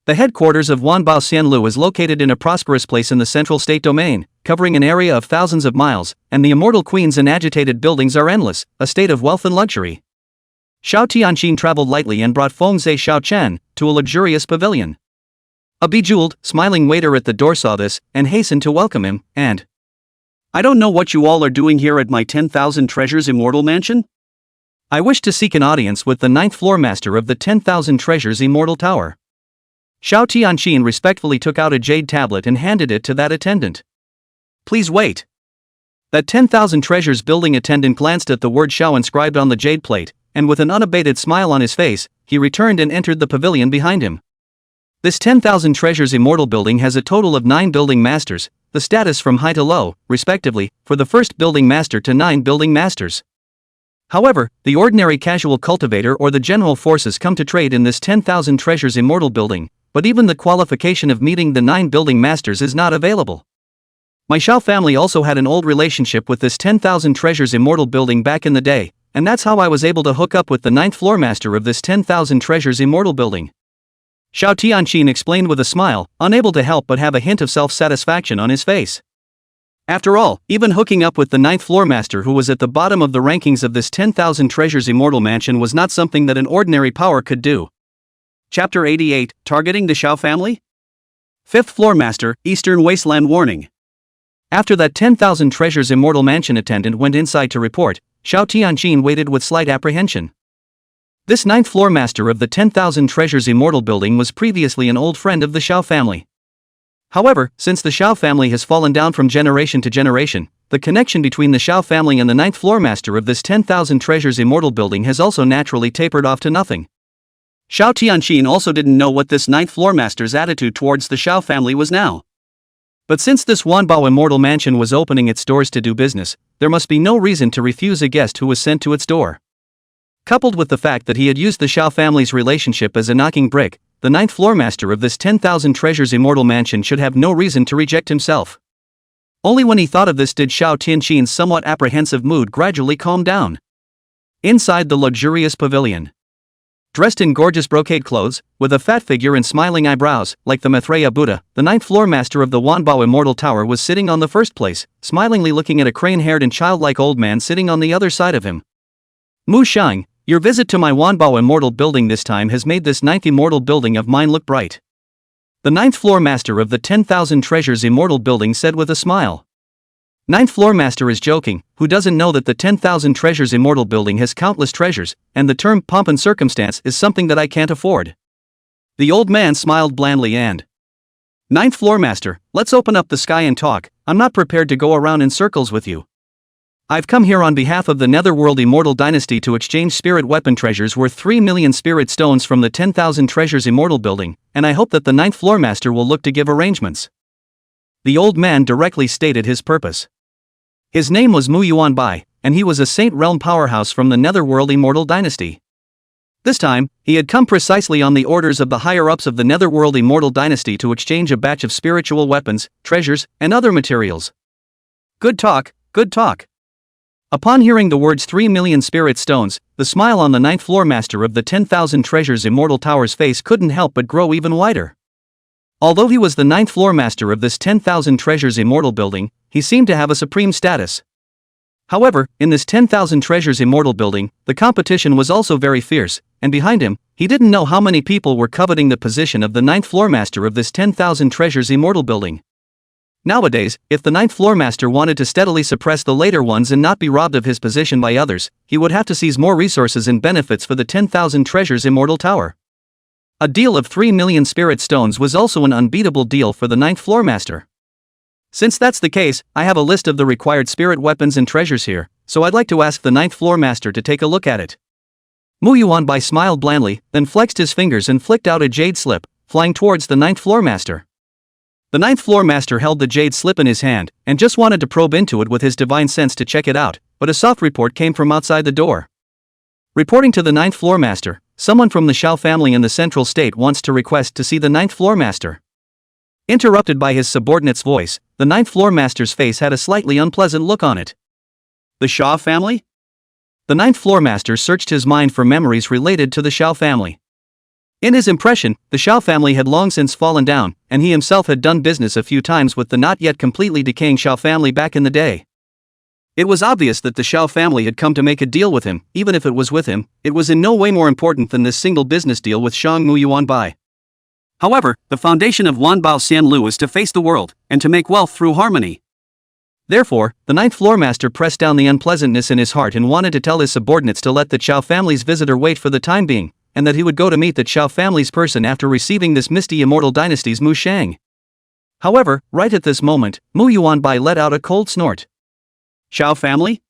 The headquarters of Wanbao Xianlu is located in a prosperous place in the central state domain, covering an area of thousands of miles, and the immortal queens and agitated buildings are endless, a state of wealth and luxury. Xiao Tianqin traveled lightly and brought Feng Zhe Xiao Chen to a luxurious pavilion. A bejeweled, smiling waiter at the door saw this and hastened to welcome him, and I don't know what you all are doing here at my 10,000 Treasures Immortal mansion? I wish to seek an audience with the 9th floor master of the 10,000 Treasures Immortal Tower. Xiao Tianqin respectfully took out a jade tablet and handed it to that attendant. Please wait. That 10,000 Treasures building attendant glanced at the word Xiao inscribed on the jade plate, and with an unabated smile on his face, he returned and entered the pavilion behind him. This 10,000 Treasures Immortal building has a total of 9 building masters, the status from high to low, respectively, for the first building master to 9 building masters. However, the ordinary casual cultivator or the general forces come to trade in this 10,000 Treasures Immortal building, but even the qualification of meeting the 9 building masters is not available. My Xiao family also had an old relationship with this 10,000 Treasures Immortal building back in the day, and that's how I was able to hook up with the 9th floor master of this 10,000 Treasures Immortal building. Xiao Tianqin explained with a smile, unable to help but have a hint of self-satisfaction on his face. After all, even hooking up with the 9th floor master who was at the bottom of the rankings of this 10,000 Treasures Immortal mansion was not something that an ordinary power could do. Chapter 88, Targeting the Xiao Family? 5th Floor Master, Eastern Wasteland Warning. After that 10,000 treasures immortal mansion attendant went inside to report, Xiao Tianjin waited with slight apprehension. This ninth floor master of the 10,000 treasures immortal building was previously an old friend of the Xiao family. However, since the Xiao family has fallen down from generation to generation, the connection between the Xiao family and the ninth floor master of this 10,000 treasures immortal building has also naturally tapered off to nothing. Xiao Tianjin also didn't know what this ninth floor master's attitude towards the Xiao family was now. But since this Wanbao immortal mansion was opening its doors to do business, there must be no reason to refuse a guest who was sent to its door. Coupled with the fact that he had used the Xiao family's relationship as a knocking brick, the ninth floor master of this 10,000 treasures immortal mansion should have no reason to reject himself. Only when he thought of this did Xiao Tianjin's somewhat apprehensive mood gradually calm down. Inside the luxurious pavilion, dressed in gorgeous brocade clothes, with a fat figure and smiling eyebrows, like the Maitreya Buddha, the ninth floor master of the Wanbao Immortal Tower was sitting on the first place, smilingly looking at a crane-haired and childlike old man sitting on the other side of him. Mu Shang, your visit to my Wanbao Immortal building this time has made this ninth immortal building of mine look bright. The ninth floor master of the 10,000 treasures immortal building said with a smile. Ninth floor master is joking, who doesn't know that the 10,000 treasures immortal building has countless treasures, and the term pomp and circumstance is something that I can't afford. The old man smiled blandly and, ninth floor master, let's open up the sky and talk. I'm not prepared to go around in circles with you. I've come here on behalf of the Netherworld Immortal Dynasty to exchange spirit weapon treasures worth 3 million spirit stones from the 10,000 treasures immortal building, and I hope that the ninth floor master will look to give arrangements. The old man directly stated his purpose. His name was Mu Yuanbai, and he was a Saint Realm powerhouse from the Netherworld Immortal Dynasty. This time, he had come precisely on the orders of the higher-ups of the Netherworld Immortal Dynasty to exchange a batch of spiritual weapons, treasures, and other materials. Good talk, good talk. Upon hearing the words 3 million spirit stones, the smile on the ninth floor master of the 10,000 treasures immortal tower's face couldn't help but grow even wider. Although he was the ninth floor master of this 10,000 treasures immortal building, he seemed to have a supreme status. However, in this 10,000 treasures immortal building, the competition was also very fierce, and behind him, he didn't know how many people were coveting the position of the ninth floor master of this 10,000 treasures immortal building. Nowadays, if the ninth floor master wanted to steadily suppress the later ones and not be robbed of his position by others, he would have to seize more resources and benefits for the 10,000 treasures immortal tower. A deal of 3 million spirit stones was also an unbeatable deal for the ninth floor master. Since that's the case, I have a list of the required spirit weapons and treasures here, so I'd like to ask the ninth floor master to take a look at it. Mu Yuanbai smiled blandly, then flexed his fingers and flicked out a jade slip, flying towards the ninth floor master. The ninth floor master held the jade slip in his hand, and just wanted to probe into it with his divine sense to check it out, but a soft report came from outside the door. Reporting to the ninth floor master, someone from the Xiao family in the central state wants to request to see the ninth floor master. Interrupted by his subordinate's voice, the ninth floor master's face had a slightly unpleasant look on it. The Xiao family? The ninth floor master searched his mind for memories related to the Xiao family. In his impression, the Xiao family had long since fallen down, and he himself had done business a few times with the not yet completely decaying Xiao family back in the day. It was obvious that the Xiao family had come to make a deal with him. Even if it was with him, it was in no way more important than this single business deal with Shang Mu Yuanbai. However, the foundation of Wanbao Xianlu is to face the world, and to make wealth through harmony. Therefore, the ninth floor master pressed down the unpleasantness in his heart and wanted to tell his subordinates to let the Xiao family's visitor wait for the time being, and that he would go to meet the Xiao family's person after receiving this misty immortal dynasty's Mu Shang. However, right at this moment, Mu Yuanbai let out a cold snort. Xiao family?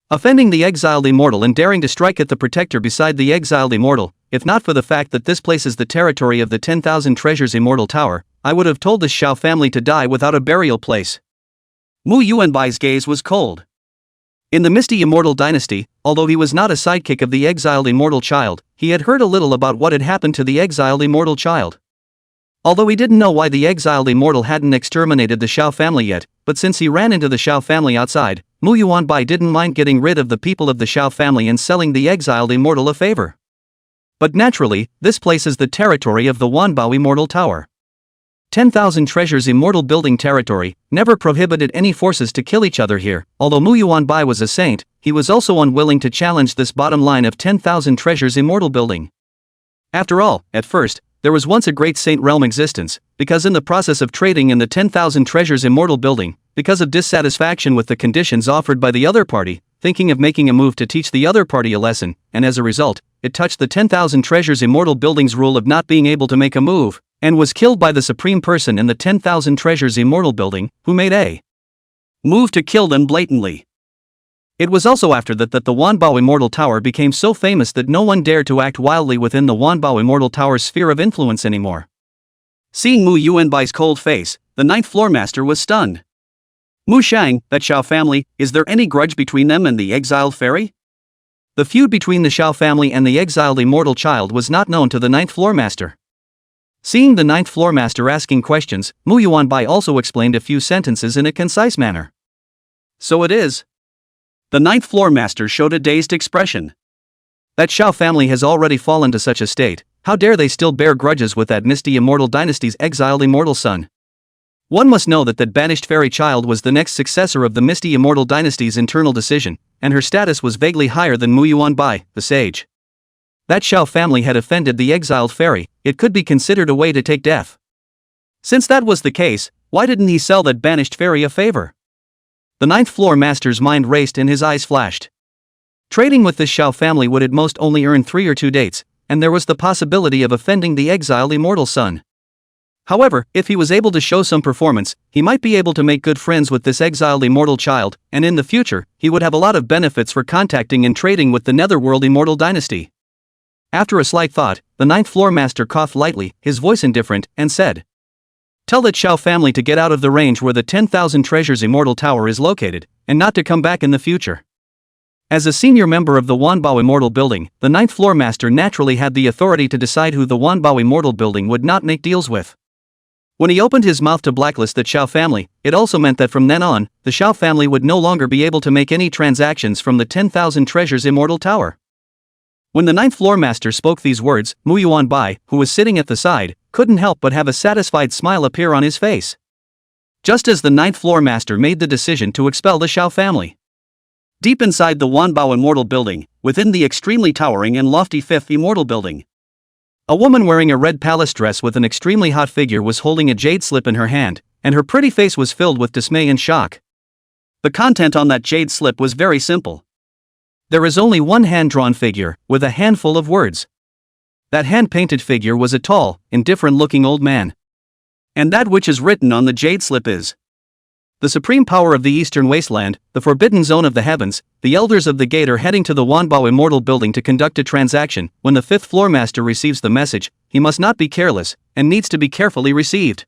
Offending the exiled immortal and daring to strike at the protector beside the exiled immortal, if not for the fact that this place is the territory of the 10,000 treasures immortal tower, I would have told this Xiao family to die without a burial place. Mu Yuanbai's gaze was cold. In the misty immortal dynasty, although he was not a sidekick of the exiled immortal child, he had heard a little about what had happened to the exiled immortal child. Although he didn't know why the exiled immortal hadn't exterminated the Xiao family yet, but since he ran into the Xiao family outside, Mu Yuanbai didn't mind getting rid of the people of the Xiao family and selling the exiled immortal a favor. But naturally, this place is the territory of the Wanbao Immortal Tower. 10,000 treasures immortal building territory never prohibited any forces to kill each other here. Although Mu Yuanbai was a saint, he was also unwilling to challenge this bottom line of 10,000 treasures immortal building. After all, at first, there was once a great saint realm existence, because in the process of trading in the 10,000 treasures immortal building, because of dissatisfaction with the conditions offered by the other party, thinking of making a move to teach the other party a lesson, and as a result, it touched the 10,000 treasures immortal building's rule of not being able to make a move, and was killed by the supreme person in the 10,000 treasures immortal building, who made a move to kill them blatantly. It was also after that the Wanbao Immortal Tower became so famous that no one dared to act wildly within the Wanbao Immortal Tower's sphere of influence anymore. Seeing Mu Yuanbai's cold face, the ninth floor master was stunned. Mu Shang, that Xiao family, is there any grudge between them and the exiled fairy? The feud between the Xiao family and the exiled immortal child was not known to the ninth floor master. Seeing the ninth floor master asking questions, Mu Yuanbai also explained a few sentences in a concise manner. So it is. The ninth floor master showed a dazed expression. That Xiao family has already fallen to such a state, how dare they still bear grudges with that misty immortal dynasty's exiled immortal son? One must know that banished fairy child was the next successor of the misty immortal dynasty's internal decision, and her status was vaguely higher than Mu Yuanbai, the sage. That Xiao family had offended the exiled fairy, it could be considered a way to take death. Since that was the case, why didn't he sell that banished fairy a favor? The ninth floor master's mind raced and his eyes flashed. Trading with this Xiao family would at most only earn 3 or 2 dates, and there was the possibility of offending the exiled immortal son. However, if he was able to show some performance, he might be able to make good friends with this exiled immortal child, and in the future, he would have a lot of benefits for contacting and trading with the Netherworld immortal dynasty. After a slight thought, the ninth floor master coughed lightly, his voice indifferent, and said, "Tell that Xiao family to get out of the range where the 10,000 treasures immortal tower is located, and not to come back in the future." As a senior member of the Wanbao Immortal Building, the ninth floor master naturally had the authority to decide who the Wanbao Immortal Building would not make deals with. When he opened his mouth to blacklist the Xiao family, it also meant that from then on, the Xiao family would no longer be able to make any transactions from the 10,000 treasures immortal tower. When the ninth floor master spoke these words, Mu Yuanbai, who was sitting at the side, couldn't help but have a satisfied smile appear on his face. Just as the ninth floor master made the decision to expel the Xiao family. Deep inside the Wanbao Immortal Building, within the extremely towering and lofty fifth immortal building, a woman wearing a red palace dress with an extremely hot figure was holding a jade slip in her hand, and her pretty face was filled with dismay and shock. The content on that jade slip was very simple. There is only one hand-drawn figure, with a handful of words. That hand-painted figure was a tall, indifferent-looking old man. And that which is written on the jade slip is: "The supreme power of the eastern wasteland, the forbidden zone of the heavens, the elders of the gate are heading to the Wanbao Immortal Building to conduct a transaction. When the fifth floor master receives the message, he must not be careless, and needs to be carefully received.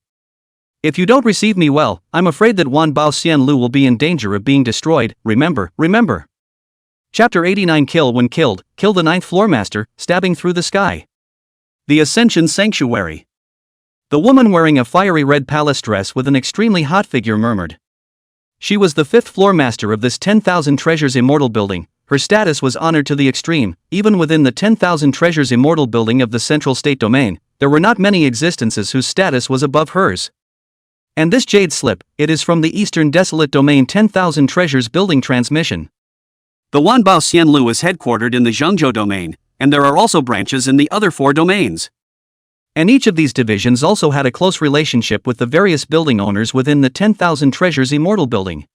If you don't receive me well, I'm afraid that Wanbao Xianlu will be in danger of being destroyed. Remember, remember." Chapter 89. Kill the ninth floor master, stabbing through the sky. The Ascension Sanctuary. The woman wearing a fiery red palace dress with an extremely hot figure murmured. She was the fifth floor master of this 10,000 treasures immortal building. Her status was honored to the extreme. Even within the 10,000 treasures immortal building of the central state domain, there were not many existences whose status was above hers. And this jade slip, it is from the eastern desolate domain 10,000 treasures building transmission. The Wanbao Xianlu is headquartered in the Zhengzhou domain, and there are also branches in the other 4 domains. And each of these divisions also had a close relationship with the various building owners within the 10,000 treasures immortal building.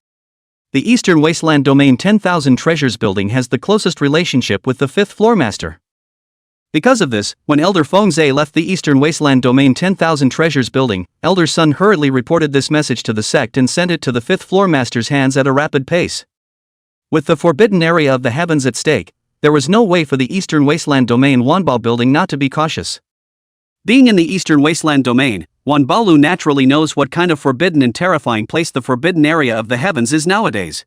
The Eastern Wasteland Domain 10,000 treasures building has the closest relationship with the 5th floor master. Because of this, when Elder Fengzhe left the Eastern Wasteland Domain 10,000 treasures building, Elder Sun hurriedly reported this message to the sect and sent it to the 5th floor master's hands at a rapid pace. With the forbidden area of the heavens at stake, there was no way for the Eastern Wasteland Domain Wanbao building not to be cautious. Being in the Eastern Wasteland Domain, Wanbaolu naturally knows what kind of forbidden and terrifying place the forbidden area of the heavens is nowadays.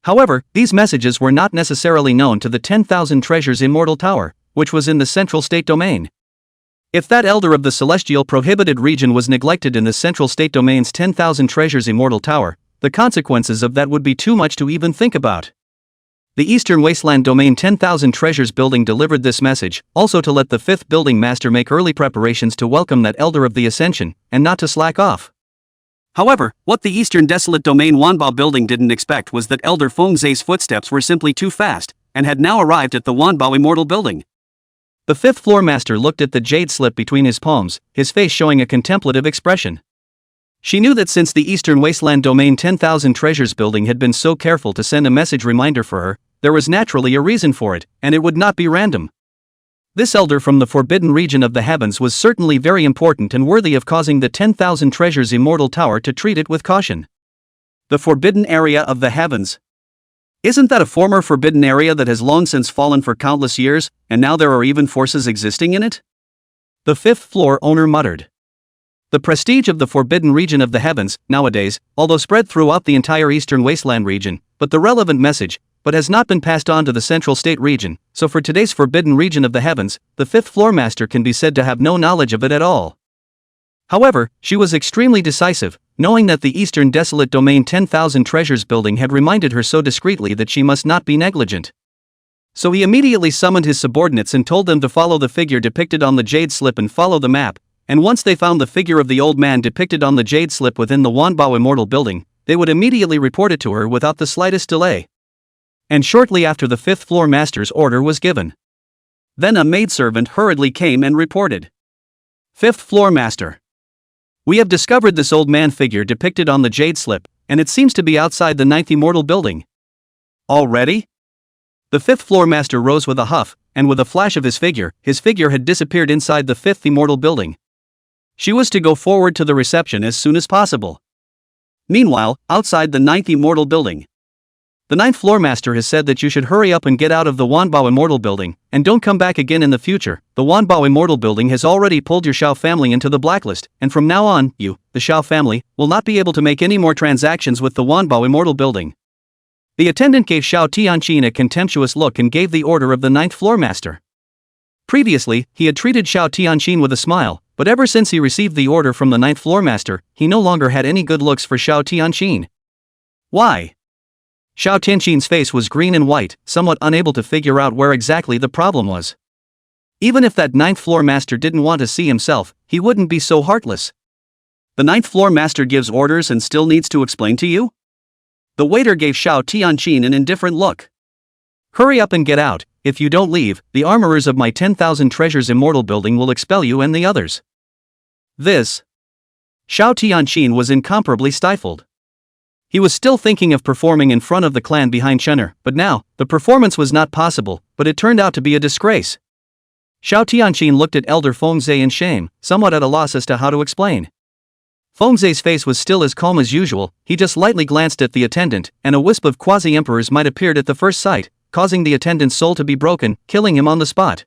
However, these messages were not necessarily known to the 10,000 treasures immortal tower, which was in the central state domain. If that elder of the celestial prohibited region was neglected in the central state domain's 10,000 treasures immortal tower, the consequences of that would be too much to even think about. The Eastern Wasteland Domain 10,000 Treasures Building delivered this message, also to let the 5th Building Master make early preparations to welcome that Elder of the Ascension, and not to slack off. However, what the Eastern Desolate Domain Wanbao Building didn't expect was that Elder Fengzhe's footsteps were simply too fast, and had now arrived at the Wanbao Immortal Building. The 5th Floor Master looked at the jade slip between his palms, his face showing a contemplative expression. She knew that since the Eastern Wasteland Domain 10,000 Treasures building had been so careful to send a message reminder for her, there was naturally a reason for it, and it would not be random. This elder from the forbidden region of the heavens was certainly very important and worthy of causing the 10,000 Treasures Immortal Tower to treat it with caution. The forbidden area of the heavens. Isn't that a former forbidden area that has long since fallen for countless years, and now there are even forces existing in it? The fifth floor owner muttered. The prestige of the forbidden region of the heavens, nowadays, although spread throughout the entire Eastern Wasteland region, but the relevant message, but has not been passed on to the Central State region, so for today's forbidden region of the heavens, the fifth floor master can be said to have no knowledge of it at all. However, she was extremely decisive, knowing that the Eastern Desolate Domain 10,000 Treasures building had reminded her so discreetly that she must not be negligent. So he immediately summoned his subordinates and told them to follow the figure depicted on the jade slip and follow the map, and once they found the figure of the old man depicted on the jade slip within the Wanbao Immortal building, they would immediately report it to her without the slightest delay. And shortly after the fifth floor master's order was given. Then a maidservant hurriedly came and reported. Fifth floor master. We have discovered this old man figure depicted on the jade slip, and it seems to be outside the 9th Immortal building. Already? The fifth floor master rose with a huff, and with a flash of his figure had disappeared inside the 5th Immortal building. She was to go forward to the reception as soon as possible. Meanwhile, outside the 9th Immortal building. The 9th floor master has said that you should hurry up and get out of the Wanbao Immortal building, and don't come back again in the future. The Wanbao Immortal building has already pulled your Shao family into the blacklist, and from now on, you, the Shao family, will not be able to make any more transactions with the Wanbao Immortal building. The attendant gave Shao Tianqin a contemptuous look and gave the order of the 9th floor master. Previously, he had treated Shao Tianqin with a smile, but ever since he received the order from the 9th floor master, he no longer had any good looks for Shao Tianqin. Why? Shao Tianqin's face was green and white, somewhat unable to figure out where exactly the problem was. Even if that 9th floor master didn't want to see himself, he wouldn't be so heartless. The 9th floor master gives orders and still needs to explain to you? The waiter gave Shao Tianqin an indifferent look. Hurry up and get out. If you don't leave, the armorers of my 10,000 Treasures Immortal building will expel you and the others. This. Shao Tianqin was incomparably stifled. He was still thinking of performing in front of the clan behind Shenner, but now, the performance was not possible, but it turned out to be a disgrace. Shao Tianqin looked at Elder Fengzhe in shame, somewhat at a loss as to how to explain. Fengzhe's face was still as calm as usual, he just lightly glanced at the attendant, and a wisp of quasi-emperors might appeared at the first sight, causing the attendant's soul to be broken, killing him on the spot.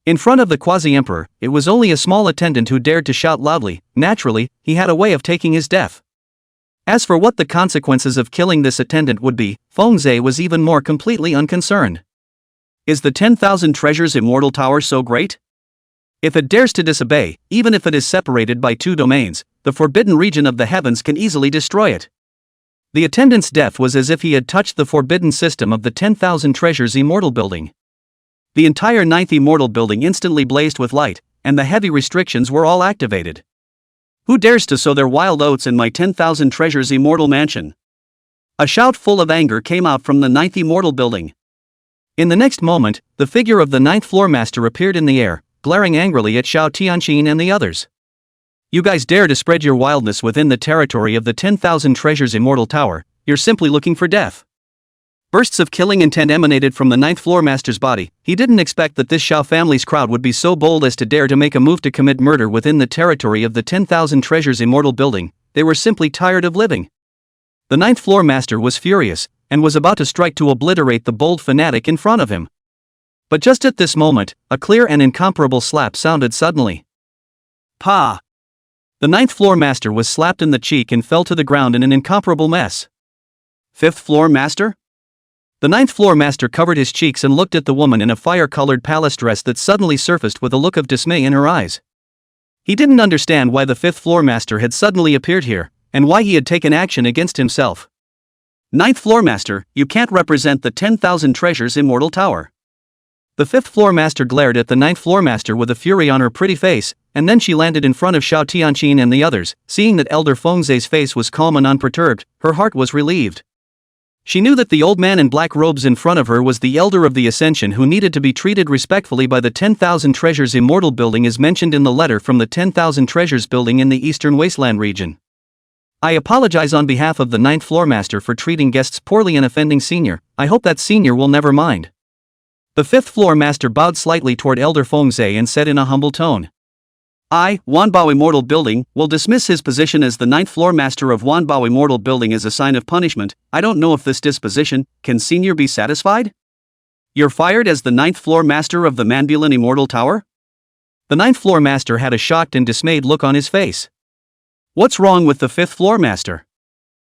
In front of the quasi-emperor, it was only a small attendant who dared to shout loudly. Naturally, he had a way of taking his death. As for what the consequences of killing this attendant would be, Fengzhe was even more completely unconcerned. Is the 10,000 Treasures Immortal Tower so great? If it dares to disobey, even if it is separated by 2 domains, the forbidden region of the heavens can easily destroy it. The attendant's death was as if he had touched the forbidden system of the 10,000 Treasures Immortal building. The entire 9th Immortal building instantly blazed with light, and the heavy restrictions were all activated. Who dares to sow their wild oats in my 10,000 Treasures Immortal mansion? A shout full of anger came out from the 9th Immortal building. In the next moment, the figure of the 9th floor master appeared in the air, glaring angrily at Shao Tianqin and the others. You guys dare to spread your wildness within the territory of the 10,000 Treasures Immortal Tower, you're simply looking for death. Bursts of killing intent emanated from the 9th floor master's body. He didn't expect that this Shao family's crowd would be so bold as to dare to make a move to commit murder within the territory of the 10,000 Treasures Immortal building. They were simply tired of living. The 9th floor master was furious, and was about to strike to obliterate the bold fanatic in front of him. But just at this moment, a clear and incomparable slap sounded suddenly. Pa! The 9th floor master was slapped in the cheek and fell to the ground in an incomparable mess. 5th floor master? The 9th floor master covered his cheeks and looked at the woman in a fire-colored palace dress that suddenly surfaced with a look of dismay in her eyes. He didn't understand why the 5th floor master had suddenly appeared here, and why he had taken action against himself. 9th floor master, you can't represent the 10,000 Treasures Immortal Tower. The 5th floor master glared at the 9th floor master with a fury on her pretty face, and then she landed in front of Shao Tianqin and the others. Seeing that Elder Fengzhe's face was calm and unperturbed, her heart was relieved. She knew that the old man in black robes in front of her was the Elder of the Ascension who needed to be treated respectfully by the 10,000 Treasures Immortal building as mentioned in the letter from the 10,000 Treasures building in the Eastern Wasteland region. I apologize on behalf of the 9th floor master for treating guests poorly and offending senior. I hope that senior will never mind. The 5th floor master bowed slightly toward Elder Fengzhe and said in a humble tone. I, Wanbao Immortal Building, will dismiss his position as the 9th floor master of Wanbao Immortal Building as a sign of punishment. I don't know if this disposition, can senior be satisfied? You're fired as the 9th floor master of the Manhwa Immortal Tower? The 9th floor master had a shocked and dismayed look on his face. What's wrong with the 5th floor master?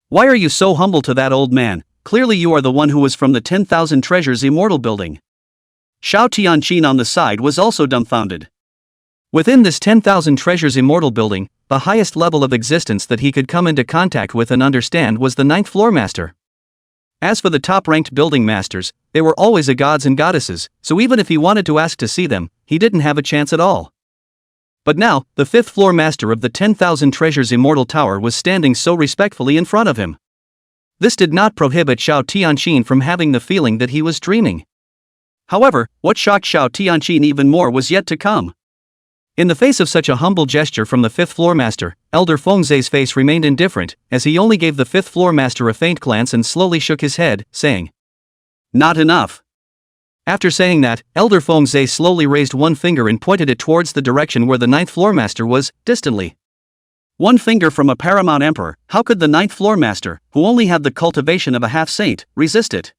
Why are you so humble to that old man? Clearly you are the one who was from the 10,000 Treasures Immortal Building. Xiao Tianqin on the side was also dumbfounded. Within this 10,000 Treasures Immortal Building, the highest level of existence that he could come into contact with and understand was the 9th floor master. As for the top-ranked building masters, they were always a gods and goddesses, so even if he wanted to ask to see them, he didn't have a chance at all. But now, the 5th floor master of the 10,000 Treasures Immortal Tower was standing so respectfully in front of him. This did not prohibit Xiao Tianqin from having the feeling that he was dreaming. However, what shocked Xiao Tianqin even more was yet to come. In the face of such a humble gesture from the 5th floor master, Elder Fengzhe's face remained indifferent, as he only gave the 5th floor master a faint glance and slowly shook his head, saying, "Not enough." After saying that, Elder Fengzhe slowly raised one finger and pointed it towards the direction where the 9th floor master was, distantly. One finger from a paramount emperor, how could the 9th floor master, who only had the cultivation of a half-saint, resist it?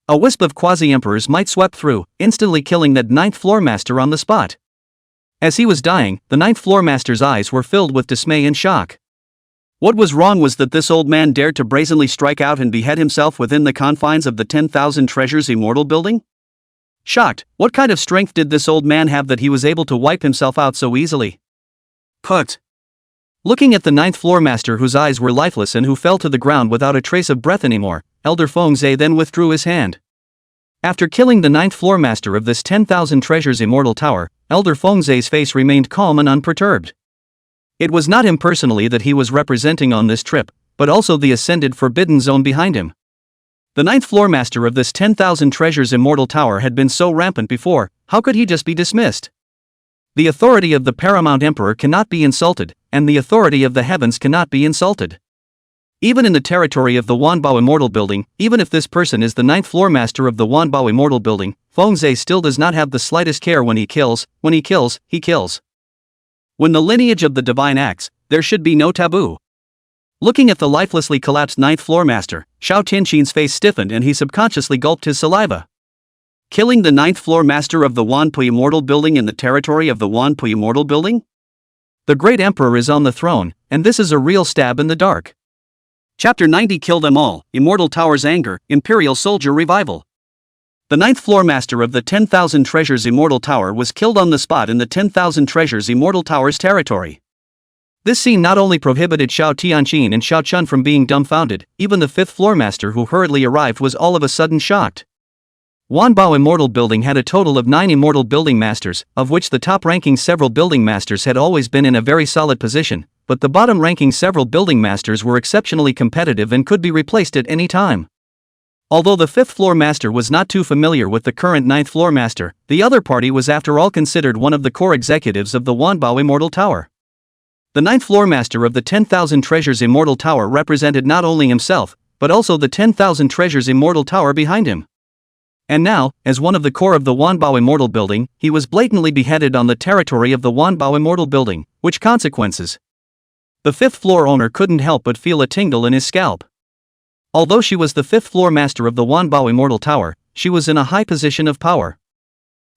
A wisp of quasi-emperors might sweep through, instantly killing that 9th floor master on the spot. As he was dying, the 9th floor master's eyes were filled with dismay and shock. What was wrong was that this old man dared to brazenly strike out and behead himself within the confines of the 10,000 Treasures Immortal Building? Shocked, what kind of strength did this old man have that he was able to wipe himself out so easily? Put. Looking at the 9th floor master whose eyes were lifeless and who fell to the ground without a trace of breath anymore, Elder Fengzhe then withdrew his hand. After killing the 9th floor master of this 10,000 Treasures Immortal Tower, Elder Fengzhe's face remained calm and unperturbed. It was not him personally that he was representing on this trip, but also the ascended Forbidden Zone behind him. The 9th floor master of this 10,000 Treasures Immortal Tower had been so rampant before, how could he just be dismissed? The authority of the Paramount Emperor cannot be insulted, and the authority of the heavens cannot be insulted. Even in the territory of the Wanbao Immortal Building, even if this person is the 9th floor master of the Wanbao Immortal Building, Fengzhe still does not have the slightest care when he kills. When he kills, he kills. When the lineage of the divine acts, there should be no taboo. Looking at the lifelessly collapsed 9th floor master, Xiao Tianqin's face stiffened and he subconsciously gulped his saliva. Killing the 9th floor master of the Wanpu Immortal Building in the territory of the Wanpu Immortal Building? The great emperor is on the throne, and this is a real stab in the dark. Chapter 90 Kill Them All, Immortal Tower's Anger, Imperial Soldier Revival. The 9th floor master of the 10,000 Treasures Immortal Tower was killed on the spot in the 10,000 Treasures Immortal Tower's territory. This scene not only prohibited Xiao Tianqin and Xiao Chun from being dumbfounded, even the 5th floor master who hurriedly arrived was all of a sudden shocked. Wanbao Immortal Building had a total of 9 immortal building masters, of which the top-ranking several building masters had always been in a very solid position, but the bottom-ranking several building masters were exceptionally competitive and could be replaced at any time. Although the 5th floor master was not too familiar with the current 9th floor master, the other party was after all considered one of the core executives of the Wanbao Immortal Tower. The 9th floor master of the 10,000 Treasures Immortal Tower represented not only himself, but also the 10,000 Treasures Immortal Tower behind him. And now, as one of the core of the Wanbao Immortal Building, he was blatantly beheaded on the territory of the Wanbao Immortal Building, which consequences? The 5th floor owner couldn't help but feel a tingle in his scalp. Although she was the 5th floor master of the Wanbao Immortal Tower, she was in a high position of power.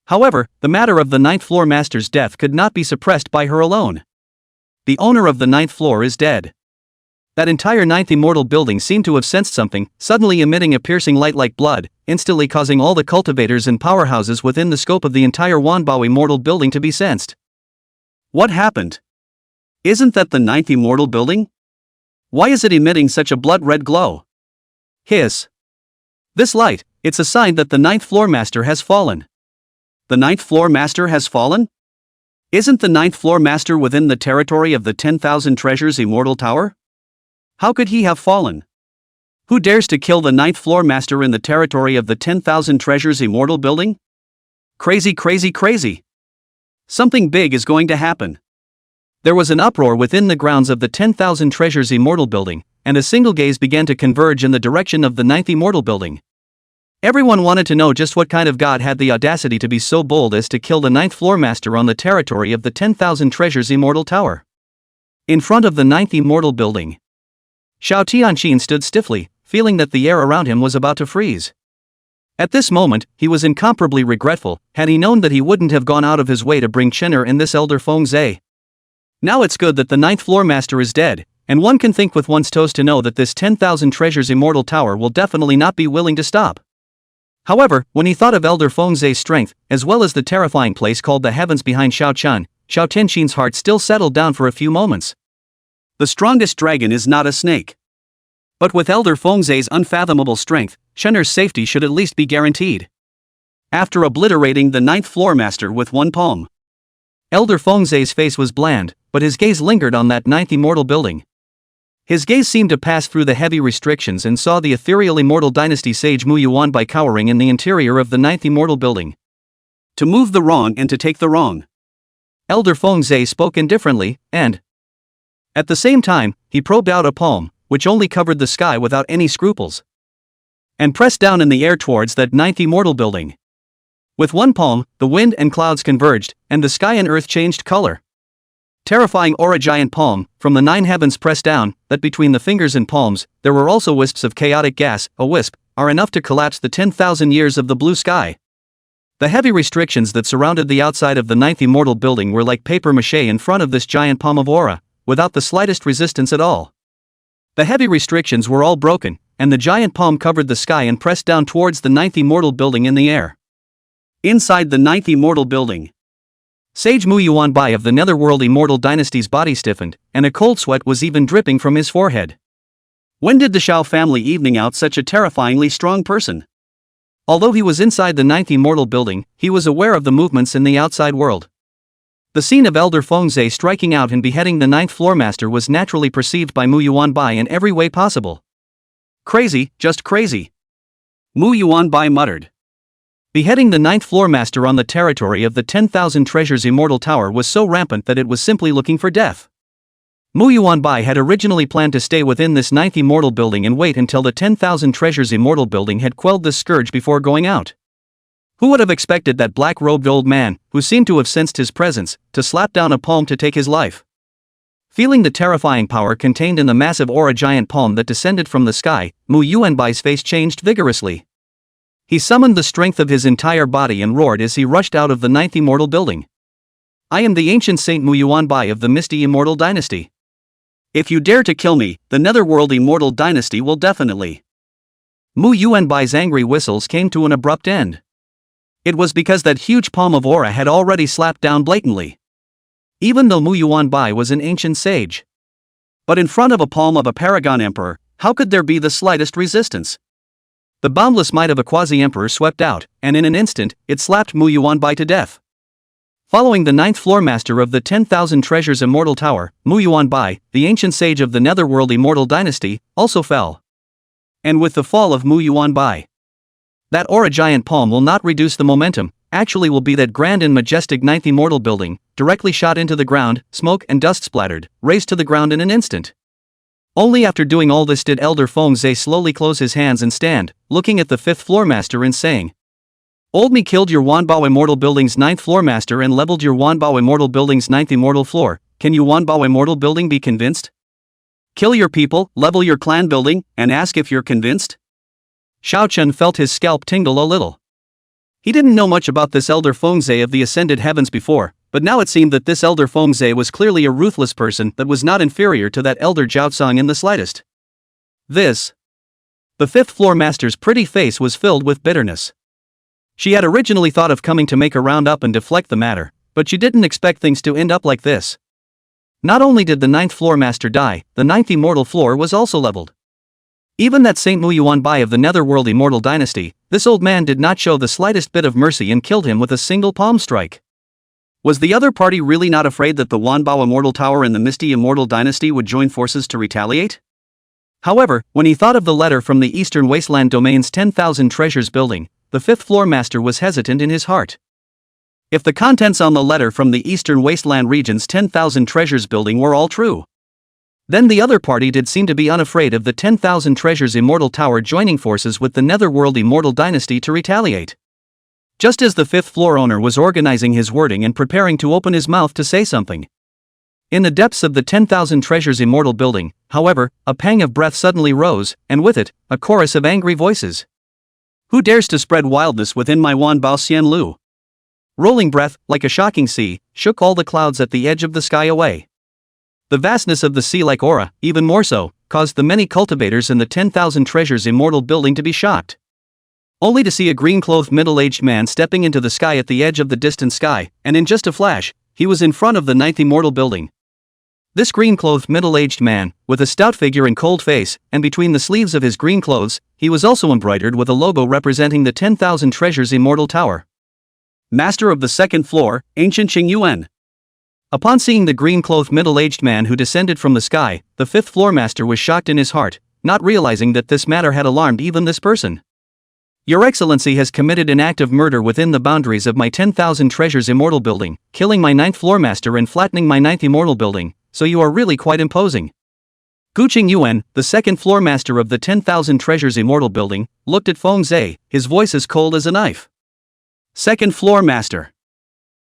However, the matter of the 9th floor master's death could not be suppressed by her alone. The owner of the 9th floor is dead. That entire 9th immortal building seemed to have sensed something, suddenly emitting a piercing light like blood, instantly causing all the cultivators and powerhouses within the scope of the entire Wanbao Immortal Building to be sensed. What happened? Isn't that the 9th immortal building? Why is it emitting such a blood-red glow? Hiss. This light, it's a sign that the 9th floor master has fallen. The 9th floor master has fallen? Isn't the 9th floor master within the territory of the 10,000 Treasures Immortal Tower? How could he have fallen? Who dares to kill the 9th floor master in the territory of the 10,000 Treasures Immortal Building? Crazy, crazy, crazy. Something big is going to happen. There was an uproar within the grounds of the 10,000 Treasures Immortal building, and a single gaze began to converge in the direction of the 9th Immortal building. Everyone wanted to know just what kind of god had the audacity to be so bold as to kill the 9th floor master on the territory of the 10,000 Treasures Immortal Tower. In front of the 9th Immortal building, Xiao Tianqin stood stiffly, feeling that the air around him was about to freeze. At this moment, he was incomparably regretful, had he known that he wouldn't have gone out of his way to bring Chen'er and this elder Feng Zhe. Now it's good that the 9th floor master is dead, and one can think with one's toes to know that this 10,000 Treasures Immortal Tower will definitely not be willing to stop. However, when he thought of Elder Feng Zhe's strength, as well as the terrifying place called the heavens behind Xiao Tianqin's heart still settled down for a few moments. The strongest dragon is not a snake. But with Elder Feng Zhe's unfathomable strength, Chen'er's safety should at least be guaranteed. After obliterating the 9th floor master with one palm, Elder Feng Zhe's face was bland, but his gaze lingered on that 9th Immortal building. His gaze seemed to pass through the heavy restrictions and saw the ethereal Immortal Dynasty sage Mu Yuanbai cowering in the interior of the 9th Immortal building. To move the wrong and to take the wrong. Elder Feng Zhe spoke indifferently, and at the same time, he probed out a palm, which only covered the sky without any scruples, and pressed down in the air towards that 9th Immortal building. With one palm, the wind and clouds converged, and the sky and earth changed color. Terrifying aura giant palm, from the 9 heavens pressed down, that between the fingers and palms, there were also wisps of chaotic gas, a wisp, are enough to collapse the 10,000 years of the blue sky. The heavy restrictions that surrounded the outside of the 9th Immortal building were like paper mache in front of this giant palm of aura, without the slightest resistance at all. The heavy restrictions were all broken, and the giant palm covered the sky and pressed down towards the 9th Immortal building in the air. Inside the 9th Immortal building, Sage Mu Yuanbai of the Netherworld Immortal Dynasty's body stiffened, and a cold sweat was even dripping from his forehead. When did the Shao family evening out such a terrifyingly strong person? Although he was inside the 9th Immortal building, he was aware of the movements in the outside world. The scene of Elder Feng Zhe striking out and beheading the 9th floor master was naturally perceived by Mu Yuanbai in every way possible. Crazy, just crazy. Mu Yuanbai muttered. Beheading the 9th floor master on the territory of the 10,000 Treasures Immortal Tower was so rampant that it was simply looking for death. Mu Yuanbai had originally planned to stay within this 9th Immortal building and wait until the 10,000 Treasures Immortal building had quelled this scourge before going out. Who would have expected that black-robed old man, who seemed to have sensed his presence, to slap down a palm to take his life? Feeling the terrifying power contained in the massive aura giant palm that descended from the sky, Mu Yuanbai's face changed vigorously. He summoned the strength of his entire body and roared as he rushed out of the 9th Immortal building. I am the ancient Saint Mu Yuanbai of the Misty Immortal Dynasty. If you dare to kill me, the Netherworld Immortal Dynasty will definitely. Mu Yuanbai's angry whistles came to an abrupt end. It was because that huge palm of aura had already slapped down blatantly. Even though Mu Yuanbai was an ancient sage. But in front of a palm of a paragon emperor, how could there be the slightest resistance? The boundless might of a quasi-emperor swept out, and in an instant, it slapped Mu Yuanbai to death. Following the 9th floor master of the 10,000 Treasures Immortal Tower, Mu Yuanbai, the ancient sage of the Netherworld Immortal Dynasty, also fell. And with the fall of Mu Yuanbai, that aura giant palm will not reduce the momentum, actually will be that grand and majestic 9th Immortal building, directly shot into the ground, smoke and dust splattered, razed to the ground in an instant. Only after doing all this did Elder Feng Zhe slowly close his hands and stand, looking at the 5th floor master and saying, Old me killed your Wanbao Immortal Building's 9th floor master and leveled your Wanbao Immortal Building's 9th Immortal floor, can you Wanbao Immortal Building be convinced? Kill your people, level your clan building, and ask if you're convinced? Xiao Chen felt his scalp tingle a little. He didn't know much about this Elder Feng Zhe of the Ascended Heavens before, but now it seemed that this Elder Feng Zhe was clearly a ruthless person that was not inferior to that Elder Jiaocang in the slightest. The 5th floor master's pretty face was filled with bitterness. She had originally thought of coming to make a round up and deflect the matter, but she didn't expect things to end up like this. Not only did the 9th floor master die, the 9th Immortal floor was also leveled. Even that Saint Mu Yuanbai of the Netherworld Immortal Dynasty, this old man did not show the slightest bit of mercy and killed him with a single palm strike. Was the other party really not afraid that the Wanbao Immortal Tower and the Misty Immortal Dynasty would join forces to retaliate? However, when he thought of the letter from the Eastern Wasteland Domain's 10,000 Treasures building, the 5th floor master was hesitant in his heart. If the contents on the letter from the Eastern Wasteland region's 10,000 treasures building were all true, then the other party did seem to be unafraid of the 10,000 treasures immortal tower joining forces with the Netherworld immortal dynasty to retaliate. Just as the fifth floor owner was organizing his wording and preparing to open his mouth to say something. In the depths of the 10,000 treasures immortal building, however, a pang of breath suddenly rose, and with it, a chorus of angry voices. Who dares to spread wildness within my Wan Bao Xian Lu? Rolling breath, like a shocking sea, shook all the clouds at the edge of the sky away. The vastness of the sea-like aura, even more so, caused the many cultivators in the 10,000 treasures immortal building to be shocked. Only to see a green-clothed middle-aged man stepping into the sky at the edge of the distant sky, and in just a flash, he was in front of the 9th immortal building. This green-clothed middle-aged man, with a stout figure and cold face, and between the sleeves of his green clothes, he was also embroidered with a logo representing the 10,000 treasures immortal tower. Master of the second floor, ancient Qingxue. Upon seeing the green-clothed middle-aged man who descended from the sky, the fifth floor master was shocked in his heart, not realizing that this matter had alarmed even this person. Your Excellency has committed an act of murder within the boundaries of my 10,000 treasures immortal building, killing my 9th floor master and flattening my 9th immortal building, so you are really quite imposing. Qingxue, the second floor master of the 10,000 treasures immortal building, looked at Feng Zhe, his voice as cold as a knife. Second floor master.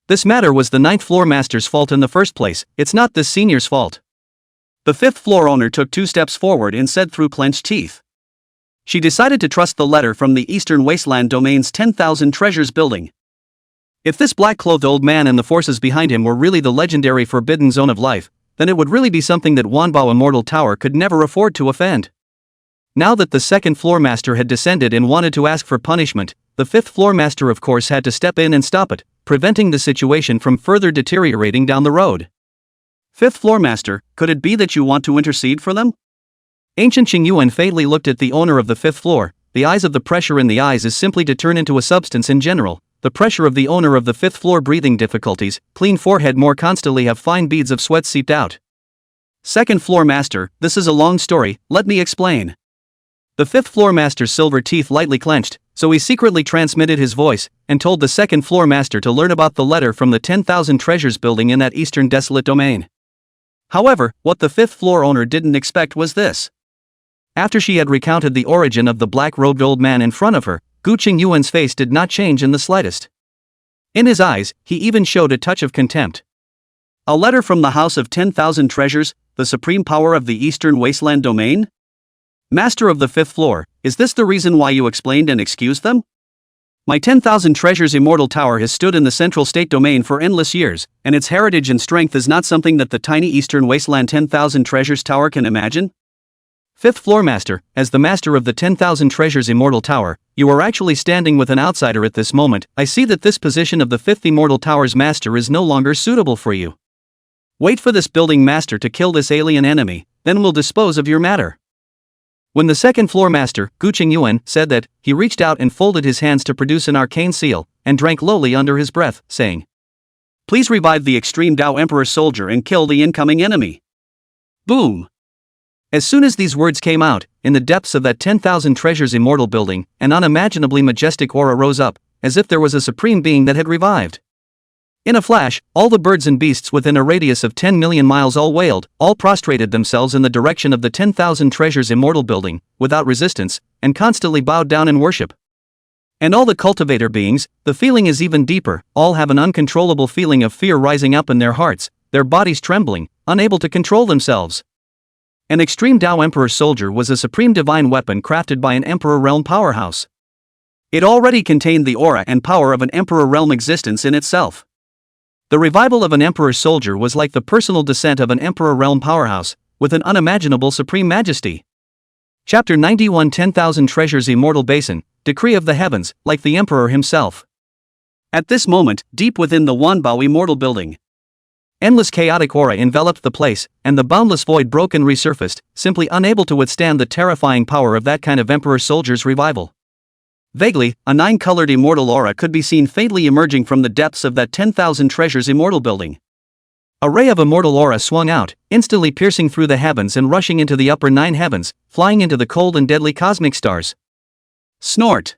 This matter was the 9th floor master's fault in the first place, it's not this senior's fault. The 5th floor owner took 2 steps forward and said through clenched teeth. She decided to trust the letter from the Eastern Wasteland Domain's 10,000 treasures building. If this black-clothed old man and the forces behind him were really the legendary Forbidden Zone of Life, then it would really be something that Wanbao Immortal Tower could never afford to offend. Now that the second floor master had descended and wanted to ask for punishment, the 5th floor master of course had to step in and stop it, preventing the situation from further deteriorating down the road. 5th floor master, could it be that you want to intercede for them? Ancient Qingxue faintly looked at the owner of the 5th floor. The eyes of the pressure in the eyes is simply to turn into a substance in general. The pressure of the owner of the 5th floor breathing difficulties, clean forehead more constantly have fine beads of sweat seeped out. Second floor master, this is a long story, let me explain. The 5th floor master's silver teeth lightly clenched, so he secretly transmitted his voice, and told the second floor master to learn about the letter from the 10,000 treasures building in that eastern desolate domain. However, what the 5th floor owner didn't expect was this. After she had recounted the origin of the black-robed old man in front of her, Qingxue's face did not change in the slightest. In his eyes, he even showed a touch of contempt. A letter from the House of 10,000 Treasures, the supreme power of the Eastern Wasteland Domain? Master of the 5th floor, is this the reason why you explained and excused them? My 10,000 Treasures Immortal Tower has stood in the Central State Domain for endless years, and its heritage and strength is not something that the tiny Eastern Wasteland 10,000 Treasures Tower can imagine? 5th floor master, as the master of the 10,000 Treasures Immortal Tower, you are actually standing with an outsider at this moment. I see that this position of the 5th Immortal Tower's master is no longer suitable for you. Wait for this building master to kill this alien enemy, then we'll dispose of your matter. When the second floor master, Qingxue, said that, he reached out and folded his hands to produce an arcane seal, and drank lowly under his breath, saying, "Please revive the extreme Dao Emperor soldier and kill the incoming enemy." Boom! As soon as these words came out, in the depths of that 10,000 treasures immortal building, an unimaginably majestic aura rose up, as if there was a supreme being that had revived. In a flash, all the birds and beasts within a radius of 10 million miles all wailed, all prostrated themselves in the direction of the 10,000 treasures immortal building, without resistance, and constantly bowed down in worship. And all the cultivator beings, the feeling is even deeper, all have an uncontrollable feeling of fear rising up in their hearts, their bodies trembling, unable to control themselves. An extreme Dao Emperor soldier was a supreme divine weapon crafted by an Emperor Realm powerhouse. It already contained the aura and power of an Emperor Realm existence in itself. The revival of an Emperor soldier was like the personal descent of an Emperor Realm powerhouse, with an unimaginable supreme majesty. Chapter 91 10,000 Treasures Immortal Basin, Decree of the Heavens, like the Emperor himself. At this moment, deep within the Wanbao Immortal Building, endless chaotic aura enveloped the place, and the boundless void broke and resurfaced, simply unable to withstand the terrifying power of that kind of Emperor soldier's revival. Vaguely, a 9-colored immortal aura could be seen faintly emerging from the depths of that 10,000 treasures immortal building. A ray of immortal aura swung out, instantly piercing through the heavens and rushing into the upper 9 heavens, flying into the cold and deadly cosmic stars. Snort!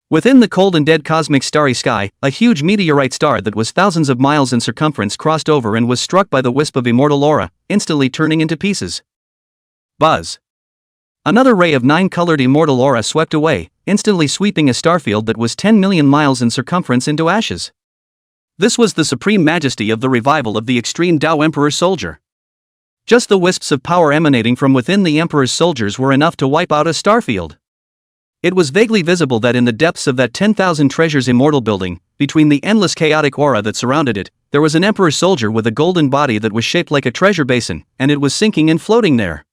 Within the cold and dead cosmic starry sky, a huge meteorite star that was thousands of miles in circumference crossed over and was struck by the wisp of immortal aura, instantly turning into pieces. Buzz. Another ray of 9-colored immortal aura swept away, instantly sweeping a starfield that was 10 million miles in circumference into ashes. This was the supreme majesty of the revival of the extreme Tao Emperor's soldier. Just the wisps of power emanating from within the Emperor's soldiers were enough to wipe out a starfield. It was vaguely visible that in the depths of that 10,000 treasures immortal building, between the endless chaotic aura that surrounded it, there was an Emperor's soldier with a golden body that was shaped like a treasure basin, and it was sinking and floating there.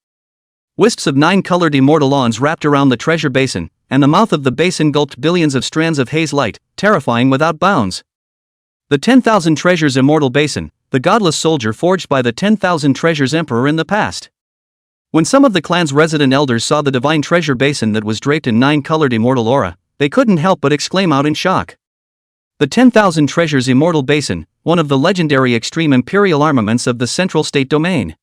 Wisps of 9-colored immortal awns wrapped around the treasure basin, and the mouth of the basin gulped billions of strands of haze light, terrifying without bounds. The 10,000 treasures immortal basin, the godless soldier forged by the 10,000 treasures emperor in the past. When some of the clan's resident elders saw the divine treasure basin that was draped in 9-colored immortal aura, they couldn't help but exclaim out in shock. The 10,000 treasures immortal basin, one of the legendary extreme imperial armaments of the central state domain.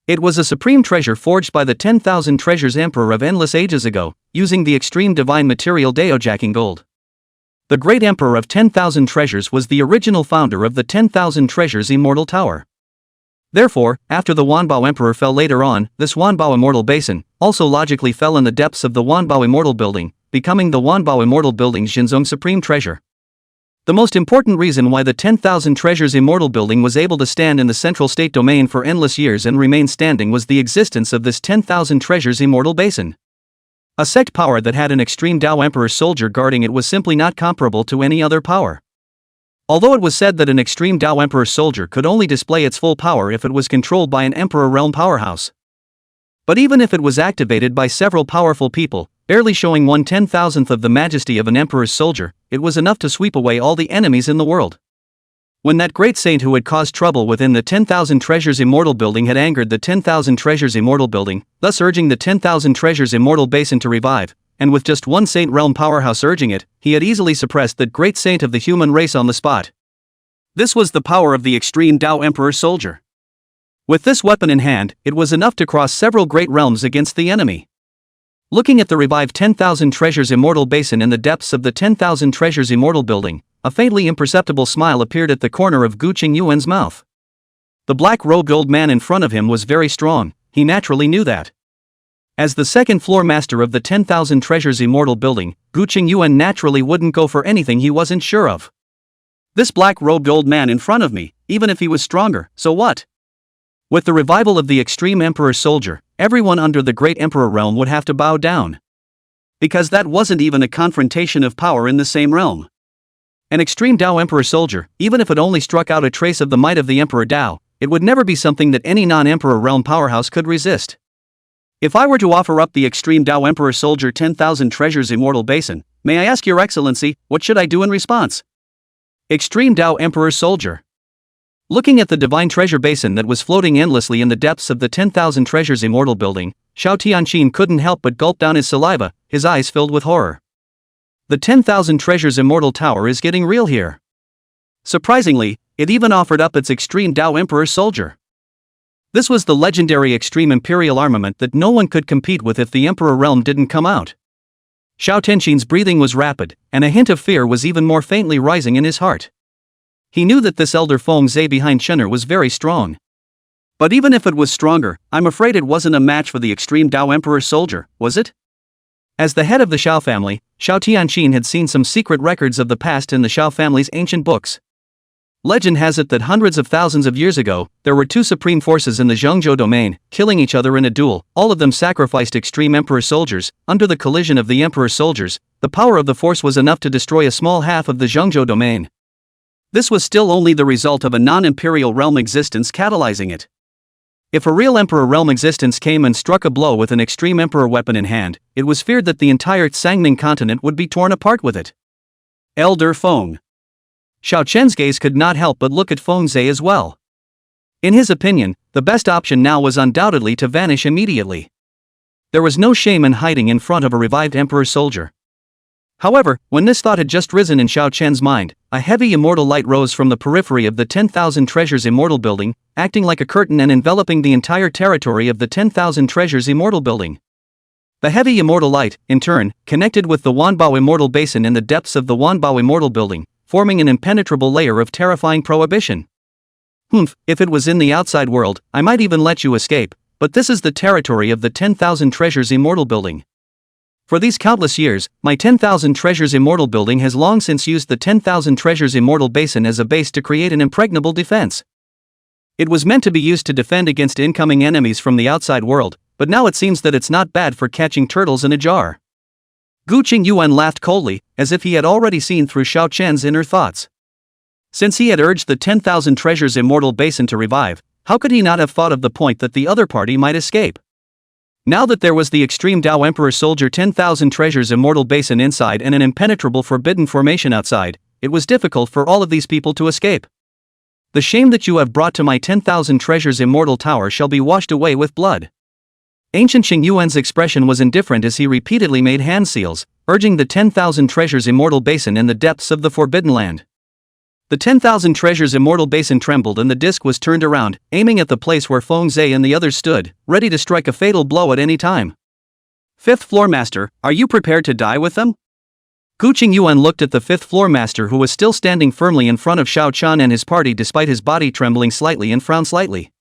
It was a supreme treasure forged by the 10,000 treasures emperor of endless ages ago, using the extreme divine material Daojacking gold. The great emperor of 10,000 treasures was the original founder of the 10,000 treasures immortal tower. Therefore, after the Wanbao emperor fell later on, this Wanbao immortal basin also logically fell in the depths of the Wanbao immortal building, becoming the Wanbao immortal building's Jinzong supreme treasure. The most important reason why the 10,000 treasures immortal building was able to stand in the central state domain for endless years and remain standing was the existence of this 10,000 treasures immortal basin. A sect power that had an extreme Tao Emperor soldier guarding it was simply not comparable to any other power. Although it was said that an extreme Tao Emperor soldier could only display its full power if it was controlled by an Emperor realm powerhouse. But even if it was activated by several powerful people, barely showing 1/10,000th of the majesty of an Emperor's soldier, it was enough to sweep away all the enemies in the world. When that great saint who had caused trouble within the 10,000 treasures immortal building had angered the 10,000 treasures immortal building, thus urging the 10,000 treasures immortal basin to revive, and with just one saint realm powerhouse urging it, he had easily suppressed that great saint of the human race on the spot. This was the power of the extreme Tao Emperor soldier. With this weapon in hand, it was enough to cross several great realms against the enemy. Looking at the revived 10,000 treasures immortal basin in the depths of the 10,000 treasures immortal building, a faintly imperceptible smile appeared at the corner of Qingxue's mouth. The black-robed old man in front of him was very strong, he naturally knew that. As the second floor master of the 10,000 treasures immortal building, Qingxue naturally wouldn't go for anything he wasn't sure of. This black-robed old man in front of me, even if he was stronger, so what? With the revival of the extreme emperor soldier, everyone under the great emperor realm would have to bow down. Because that wasn't even a confrontation of power in the same realm. An extreme Tao emperor soldier, even if it only struck out a trace of the might of the emperor Tao, it would never be something that any non-emperor realm powerhouse could resist. If I were to offer up the extreme Tao emperor soldier 10,000 treasures immortal basin, may I ask your excellency, what should I do in response? Extreme Tao emperor soldier. Looking at the divine treasure basin that was floating endlessly in the depths of the 10,000 treasures immortal building, Xiao Tianqin couldn't help but gulp down his saliva, his eyes filled with horror. The 10,000 treasures immortal tower is getting real here. Surprisingly, it even offered up its extreme Tao emperor soldier. This was the legendary extreme imperial armament that no one could compete with if the emperor realm didn't come out. Xiao Tianqin's breathing was rapid, and a hint of fear was even more faintly rising in his heart. He knew that this elder Feng Zhe behind Chen'er was very strong. But even if it was stronger, I'm afraid it wasn't a match for the extreme Tao emperor soldier, was it? As the head of the Xiao family, Xiao Tianqin had seen some secret records of the past in the Xiao family's ancient books. Legend has it that hundreds of thousands of years ago, there were two supreme forces in the Zhengzhou domain, killing each other in a duel. All of them sacrificed extreme emperor soldiers. Under the collision of the emperor soldiers, the power of the force was enough to destroy a small half of the Zhengzhou domain. This was still only the result of a non-imperial realm existence catalyzing it. If a real emperor realm existence came and struck a blow with an extreme emperor weapon in hand, it was feared that the entire Tsangming continent would be torn apart with it. Elder Feng. Xiao Chen's gaze could not help but look at Feng Zhe as well. In his opinion, the best option now was undoubtedly to vanish immediately. There was no shame in hiding in front of a revived emperor soldier. However, when this thought had just risen in Xiao Chen's mind, a heavy immortal light rose from the periphery of the 10,000 treasures immortal building, acting like a curtain and enveloping the entire territory of the 10,000 treasures immortal building. The heavy immortal light, in turn, connected with the Wanbao immortal basin in the depths of the Wanbao immortal building, forming an impenetrable layer of terrifying prohibition. If it was in the outside world, I might even let you escape, but this is the territory of the 10,000 Treasures Immortal building. For these countless years, my 10,000 Treasures Immortal building has long since used the 10,000 Treasures Immortal basin as a base to create an impregnable defense. It was meant to be used to defend against incoming enemies from the outside world, but now it seems that it's not bad for catching turtles in a jar. Gu Qingxue laughed coldly, as if he had already seen through Xiao Chen's inner thoughts. Since he had urged the 10,000 Treasures Immortal basin to revive, how could he not have thought of the point that the other party might escape? Now that there was the extreme Dao Emperor Soldier 10,000 Treasures Immortal basin inside and an impenetrable forbidden formation outside, it was difficult for all of these people to escape. The shame that you have brought to my 10,000 Treasures Immortal tower shall be washed away with blood. Ancient Qingxue's expression was indifferent as he repeatedly made hand seals, urging the 10,000 Treasures Immortal basin in the depths of the Forbidden Land. The 10,000 Treasures Immortal basin trembled and the disc was turned around, aiming at the place where Feng Zhe and the others stood, ready to strike a fatal blow at any time. Fifth Floor Master, are you prepared to die with them? Gu Qingxue looked at the fifth floor master who was still standing firmly in front of Xiao Chan and his party despite his body trembling slightly and frowned slightly.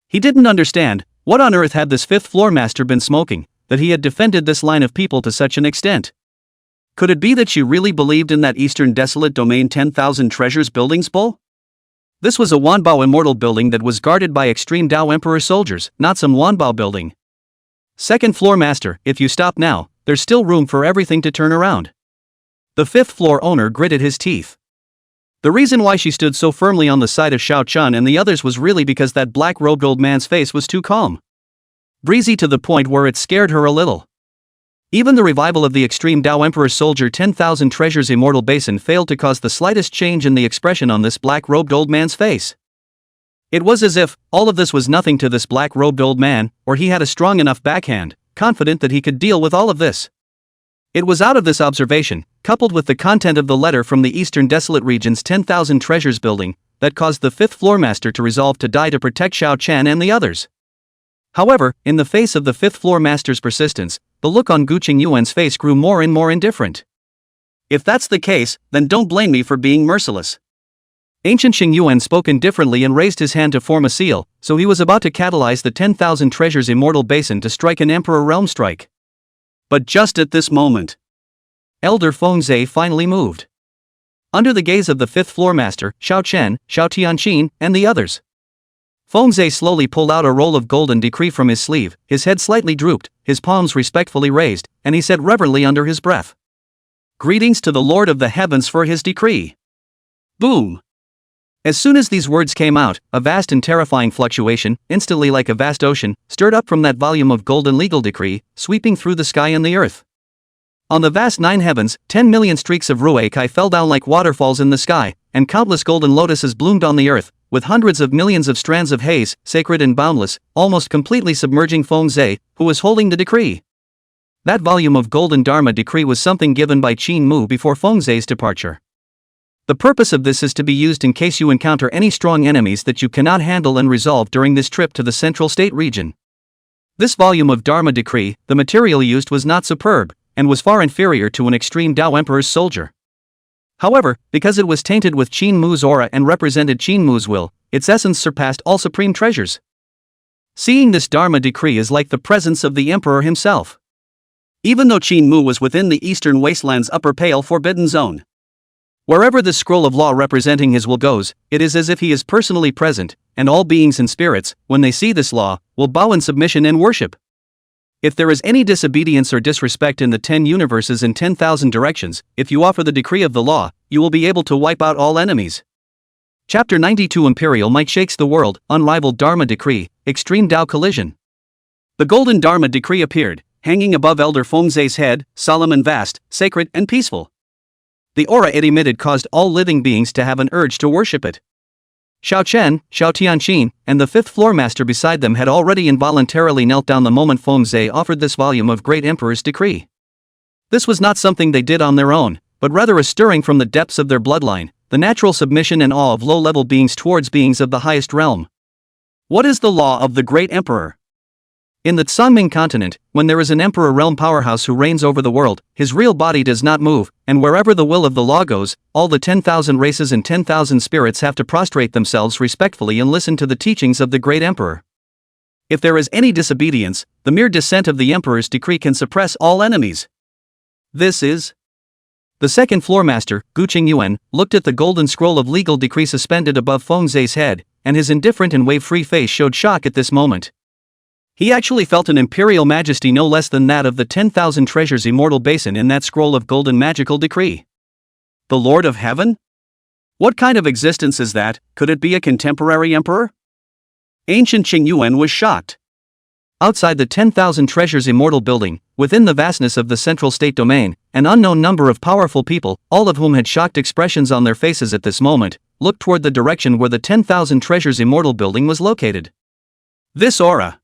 He didn't understand, what on earth had this fifth floor master been smoking, that he had defended this line of people to such an extent? Could it be that she really believed in that Eastern Desolate Domain 10,000 Treasures buildings bull? This was a Wanbao Immortal building that was guarded by extreme Dao Emperor soldiers, not some Wanbao building. Second floor master, if you stop now, there's still room for everything to turn around. The fifth floor owner gritted his teeth. The reason why she stood so firmly on the side of Xiao Chan and the others was really because that black-robed old man's face was too calm. Breezy to the point where it scared her a little. Even the revival of the extreme Dao Emperor Soldier 10,000 Treasures Immortal basin failed to cause the slightest change in the expression on this black-robed old man's face. It was as if all of this was nothing to this black-robed old man, or he had a strong enough backhand, confident that he could deal with all of this. It was out of this observation, coupled with the content of the letter from the Eastern Desolate Region's 10,000 Treasures building, that caused the fifth floor master to resolve to die to protect Xiao Chan and the others. However, in the face of the fifth floor master's persistence, the look on Gu Qingxue's face grew more and more indifferent. If that's the case, then don't blame me for being merciless. Ancient Qingxue spoke indifferently and raised his hand to form a seal, so he was about to catalyze the 10,000 Treasures Immortal basin to strike an Emperor Realm strike. But just at this moment, Elder Feng Zhe finally moved. Under the gaze of the fifth floor master, Xiao Chen, Xiao Tianqin, and the others, Feng Zhe slowly pulled out a roll of golden decree from his sleeve, his head slightly drooped, his palms respectfully raised, and he said reverently under his breath, "Greetings to the Lord of the Heavens for his decree." Boom! As soon as these words came out, a vast and terrifying fluctuation, instantly like a vast ocean, stirred up from that volume of golden legal decree, sweeping through the sky and the earth. On the vast nine heavens, 10 million streaks of Ruei-kai fell down like waterfalls in the sky, and countless golden lotuses bloomed on the earth, with hundreds of millions of strands of haze, sacred and boundless, almost completely submerging Feng Zhe, who was holding the decree. That volume of golden Dharma decree was something given by Qin Mu before Feng Zhe's departure. The purpose of this is to be used in case you encounter any strong enemies that you cannot handle and resolve during this trip to the Central State region. This volume of Dharma decree, the material used was not superb, and was far inferior to an extreme Dao Emperor's soldier. However, because it was tainted with Qin Mu's aura and represented Qin Mu's will, its essence surpassed all supreme treasures. Seeing this Dharma decree is like the presence of the Emperor himself. Even though Qin Mu was within the Eastern Wasteland's upper pale forbidden zone, wherever this scroll of law representing his will goes, it is as if he is personally present, and all beings and spirits, when they see this law, will bow in submission and worship. If there is any disobedience or disrespect in the 10 universes in 10,000 directions, if you offer the decree of the law, you will be able to wipe out all enemies. Chapter 92 Imperial Might Shakes the World, Unrivaled Dharma Decree, Extreme Dao Collision. The golden Dharma decree appeared, hanging above Elder Feng Zhe's head, solemn and vast, sacred and peaceful. The aura it emitted caused all living beings to have an urge to worship it. Xiao Chen, Xiao Tianqin, and the fifth floor master beside them had already involuntarily knelt down the moment Feng Zhe offered this volume of Great Emperor's decree. This was not something they did on their own, but rather a stirring from the depths of their bloodline, the natural submission and awe of low-level beings towards beings of the highest realm. What is the law of the Great Emperor? In the Tsangming continent, when there is an emperor realm powerhouse who reigns over the world, his real body does not move, and wherever the will of the law goes, all the 10,000 races and 10,000 spirits have to prostrate themselves respectfully and listen to the teachings of the great emperor. If there is any disobedience, the mere dissent of the emperor's decree can suppress all enemies. This is... The second floor master, Gu Qingxue, looked at the golden scroll of legal decree suspended above Feng Zhe's head, and his indifferent and wave-free face showed shock at this moment. He actually felt an imperial majesty no less than that of the 10,000 treasures immortal basin in that scroll of golden magical decree. The Lord of Heaven? What kind of existence is that? Could it be a contemporary emperor? Ancient Qingxue was shocked. Outside the 10,000 treasures immortal building, within the vastness of the central state domain, an unknown number of powerful people, all of whom had shocked expressions on their faces at this moment, looked toward the direction where the 10,000 treasures immortal building was located. This aura.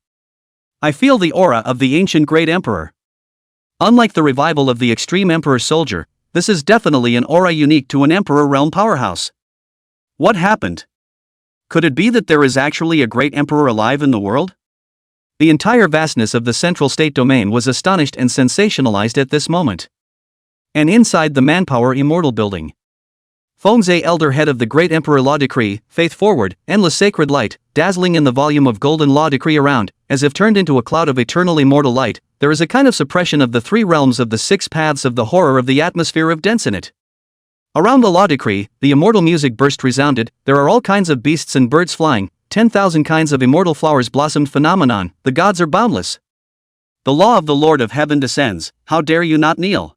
I feel the aura of the ancient great emperor. Unlike the revival of the extreme emperor soldier, this is definitely an aura unique to an emperor realm powerhouse. What happened? Could it be that there is actually a great emperor alive in the world? The entire vastness of the central state domain was astonished and sensationalized at this moment. And inside the manpower immortal building, Feng Zhe, elder head of the great emperor law decree, faith forward, endless sacred light, dazzling in the volume of golden law decree around, as if turned into a cloud of eternal immortal light, there is a kind of suppression of the three realms of the six paths of the horror of the atmosphere of dense in it. Around the law decree, the immortal music burst resounded, there are all kinds of beasts and birds flying, 10,000 kinds of immortal flowers blossomed phenomenon, the gods are boundless. The law of the Lord of Heaven descends, how dare you not kneel?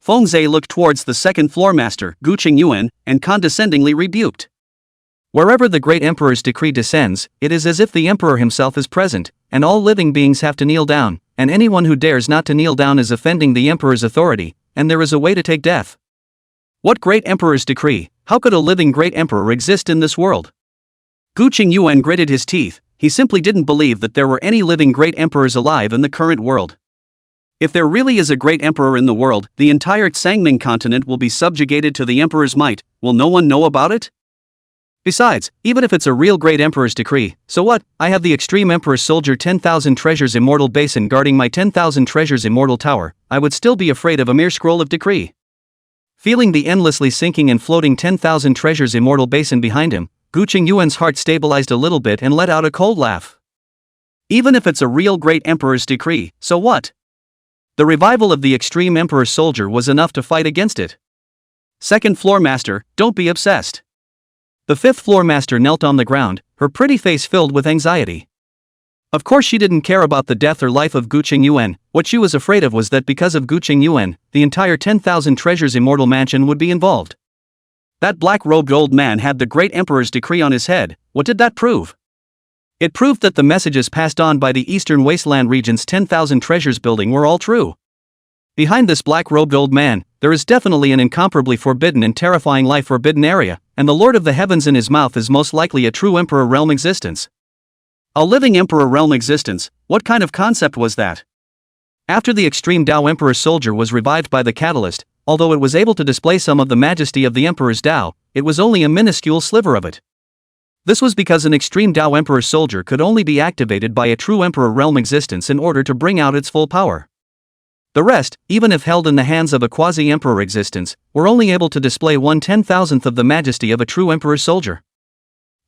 Feng Zhe looked towards the second floor master, Gu Qingxue, and condescendingly rebuked. Wherever the great emperor's decree descends, it is as if the emperor himself is present, and all living beings have to kneel down, and anyone who dares not to kneel down is offending the emperor's authority, and there is a way to take death. What great emperor's decree? How could a living great emperor exist in this world? Gu Qingxue gritted his teeth, he simply didn't believe that there were any living great emperors alive in the current world. If there really is a great emperor in the world, the entire Tsangming continent will be subjugated to the emperor's might. Will no one know about it? Besides, even if it's a real great emperor's decree, so what? I have the extreme emperor's soldier 10,000 treasures immortal basin guarding my 10,000 treasures immortal tower, I would still be afraid of a mere scroll of decree. Feeling the endlessly sinking and floating 10,000 treasures immortal basin behind him, Gu Qingxue's heart stabilized a little bit and let out a cold laugh. Even if it's a real great emperor's decree, so what? The revival of the extreme emperor's soldier was enough to fight against it. Second floor master, don't be obsessed. The fifth floor master knelt on the ground, her pretty face filled with anxiety. Of course she didn't care about the death or life of Gu Qingxue, what she was afraid of was that because of Gu Qingxue, the entire 10,000 treasures immortal mansion would be involved. That black-robed old man had the great emperor's decree on his head. What did that prove? It proved that the messages passed on by the Eastern Wasteland region's 10,000 treasures building were all true. Behind this black-robed old man, there is definitely an incomparably forbidden and terrifying life-forbidden area, and the Lord of the Heavens in his mouth is most likely a true Emperor realm existence. A living Emperor realm existence, what kind of concept was that? After the extreme Tao Emperor soldier was revived by the catalyst, although it was able to display some of the majesty of the Emperor's Tao, it was only a minuscule sliver of it. This was because an extreme Tao Emperor soldier could only be activated by a true Emperor realm existence in order to bring out its full power. The rest, even if held in the hands of a quasi-Emperor existence, were only able to display 1/10,000th of the majesty of a true Emperor soldier.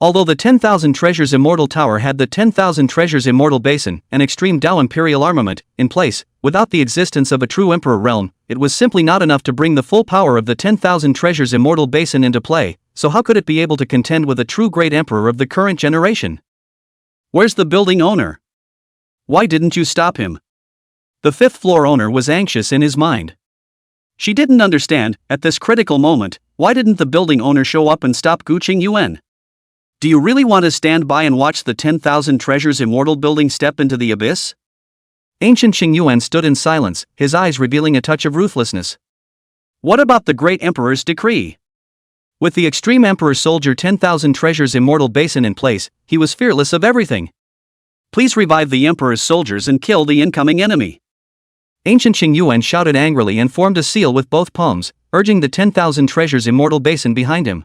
Although the 10,000 treasures immortal tower had the 10,000 treasures immortal basin, an extreme Tao imperial armament, in place, without the existence of a true Emperor realm, it was simply not enough to bring the full power of the 10,000 treasures immortal basin into play, so how could it be able to contend with a true great emperor of the current generation? Where's the building owner? Why didn't you stop him? The fifth floor owner was anxious in his mind. She didn't understand, at this critical moment, why didn't the building owner show up and stop Gu Qingxue? Do you really want to stand by and watch the 10,000 treasures immortal building step into the abyss? Ancient Qingxue stood in silence, his eyes revealing a touch of ruthlessness. What about the great emperor's decree? With the extreme emperor's soldier 10,000 treasures immortal basin in place, he was fearless of everything. Please revive the emperor's soldiers and kill the incoming enemy. Ancient Qingxue shouted angrily and formed a seal with both palms, urging the 10,000 treasures immortal basin behind him.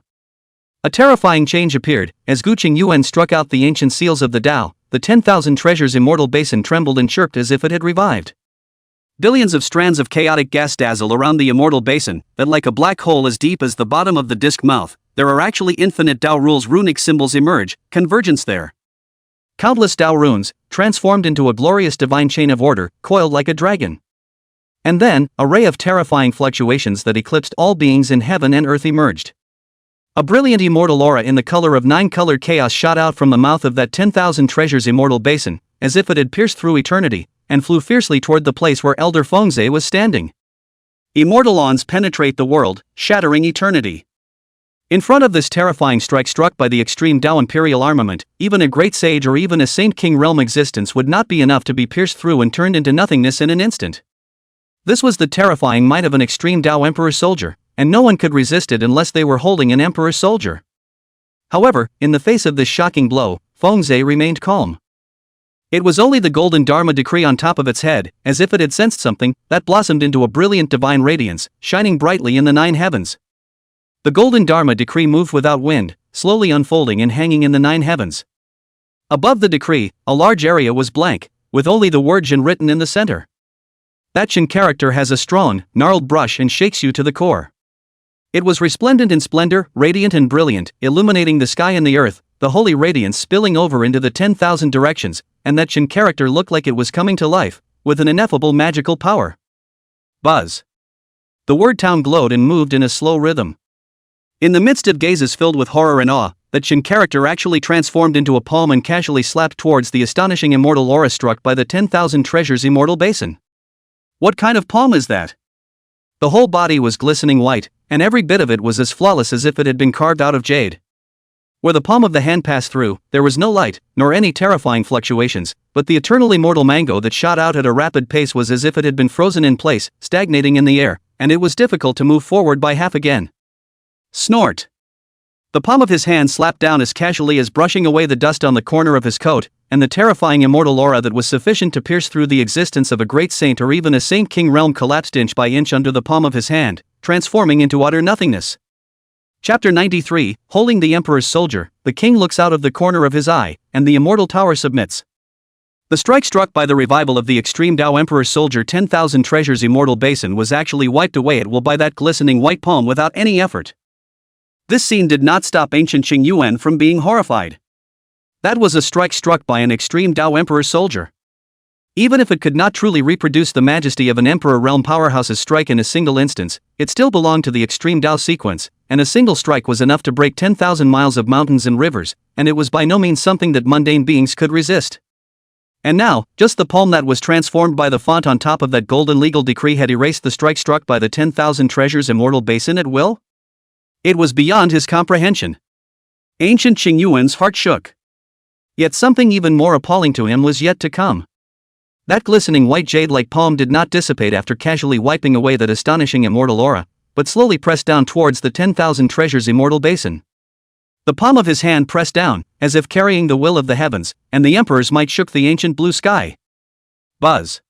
A terrifying change appeared, as Gu Qingyuan struck out the ancient seals of the Tao. The 10,000 treasures immortal basin trembled and chirped as if it had revived. Billions of strands of chaotic gas dazzle around the immortal basin, that like a black hole as deep as the bottom of the disc mouth, there are actually infinite Tao rules runic symbols emerge, convergence there. Countless Tao runes, transformed into a glorious divine chain of order, coiled like a dragon. And then, a ray of terrifying fluctuations that eclipsed all beings in heaven and earth emerged. A brilliant immortal aura in the color of 9-colored chaos shot out from the mouth of that 10,000 treasures immortal basin, as if it had pierced through eternity, and flew fiercely toward the place where Elder Fengze was standing. Immortal awns penetrate the world, shattering eternity. In front of this terrifying strike struck by the extreme Tao imperial armament, even a great sage or even a saint king realm existence would not be enough to be pierced through and turned into nothingness in an instant. This was the terrifying might of an extreme Tao emperor soldier, and no one could resist it unless they were holding an emperor soldier. However, in the face of this shocking blow, Fengze remained calm. It was only the golden Dharma decree on top of its head, as if it had sensed something, that blossomed into a brilliant divine radiance, shining brightly in the 9 heavens. The golden Dharma decree moved without wind, slowly unfolding and hanging in the 9 heavens. Above the decree, a large area was blank, with only the word Jin written in the center. That Jin character has a strong, gnarled brush and shakes you to the core. It was resplendent in splendor, radiant and brilliant, illuminating the sky and the earth, the holy radiance spilling over into the 10,000 directions, and that Jin character looked like it was coming to life, with an ineffable magical power. Buzz. The word town glowed and moved in a slow rhythm. In the midst of gazes filled with horror and awe, that Jin character actually transformed into a palm and casually slapped towards the astonishing immortal aura struck by the 10,000 treasures immortal basin. What kind of palm is that? The whole body was glistening white, and every bit of it was as flawless as if it had been carved out of jade. Where the palm of the hand passed through, there was no light, nor any terrifying fluctuations, but the eternal immortal mango that shot out at a rapid pace was as if it had been frozen in place, stagnating in the air, and it was difficult to move forward by half again. Snort. The palm of his hand slapped down as casually as brushing away the dust on the corner of his coat, and the terrifying immortal aura that was sufficient to pierce through the existence of a great saint or even a saint king realm collapsed inch by inch under the palm of his hand, transforming into utter nothingness. Chapter 93, Holding the Emperor's Soldier, the king looks out of the corner of his eye, and the immortal tower submits. The strike struck by the revival of the extreme Tao Emperor's Soldier 10,000 treasures immortal basin was actually wiped away at will by that glistening white palm without any effort. This scene did not stop ancient Qingyuan from being horrified. That was a strike struck by an extreme Tao Emperor soldier. Even if it could not truly reproduce the majesty of an Emperor realm powerhouse's strike in a single instance, it still belonged to the extreme Tao sequence, and a single strike was enough to break 10,000 miles of mountains and rivers, and it was by no means something that mundane beings could resist. And now, just the palm that was transformed by the font on top of that golden legal decree had erased the strike struck by the 10,000 treasures immortal basin at will? It was beyond his comprehension. Ancient Qingyuan's heart shook. Yet something even more appalling to him was yet to come. That glistening white jade-like palm did not dissipate after casually wiping away that astonishing immortal aura, but slowly pressed down towards the 10,000 treasures immortal basin. The palm of his hand pressed down, as if carrying the will of the heavens, and the emperor's might shook the ancient blue sky. Buzz.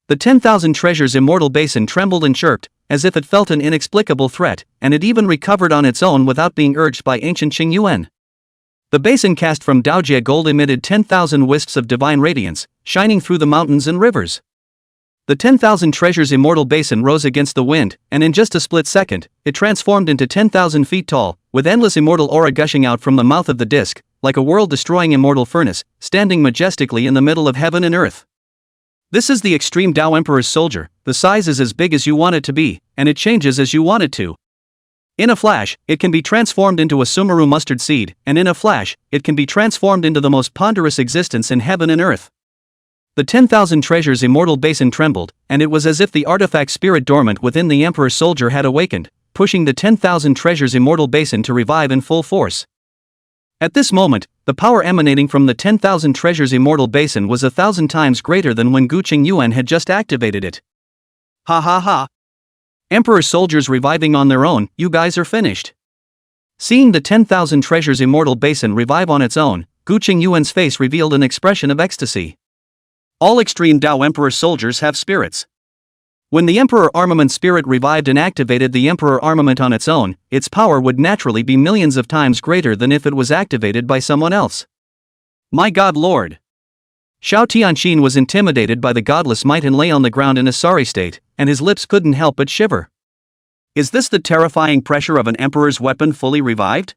The 10,000 treasures immortal basin trembled and chirped, as if it felt an inexplicable threat, and it even recovered on its own without being urged by ancient Qingyuan. The basin cast from Daojia gold emitted 10,000 wisps of divine radiance, shining through the mountains and rivers. The 10,000 treasures immortal basin rose against the wind, and in just a split second, it transformed into 10,000 feet tall, with endless immortal aura gushing out from the mouth of the disk, like a world-destroying immortal furnace, standing majestically in the middle of heaven and earth. This is the extreme Tao Emperor's soldier. The size is as big as you want it to be, and it changes as you want it to. In a flash, it can be transformed into a Sumeru mustard seed, and in a flash, it can be transformed into the most ponderous existence in heaven and earth. The 10,000 treasures immortal basin trembled, and it was as if the artifact spirit dormant within the Emperor's soldier had awakened, pushing the 10,000 treasures immortal basin to revive in full force. At this moment, the power emanating from the 10,000 treasures immortal basin was 1,000 times greater than when Gu Qingyuan had just activated it. Ha ha ha. Emperor soldiers reviving on their own, you guys are finished. Seeing the 10,000 treasures immortal basin revive on its own, Gu Qingyuan's face revealed an expression of ecstasy. All extreme Tao Emperor soldiers have spirits. When the Emperor Armament Spirit revived and activated the Emperor Armament on its own, its power would naturally be millions of times greater than if it was activated by someone else. My God Lord! Xiao Tianqin was intimidated by the godless might and lay on the ground in a sorry state, and his lips couldn't help but shiver. Is this the terrifying pressure of an emperor's weapon fully revived?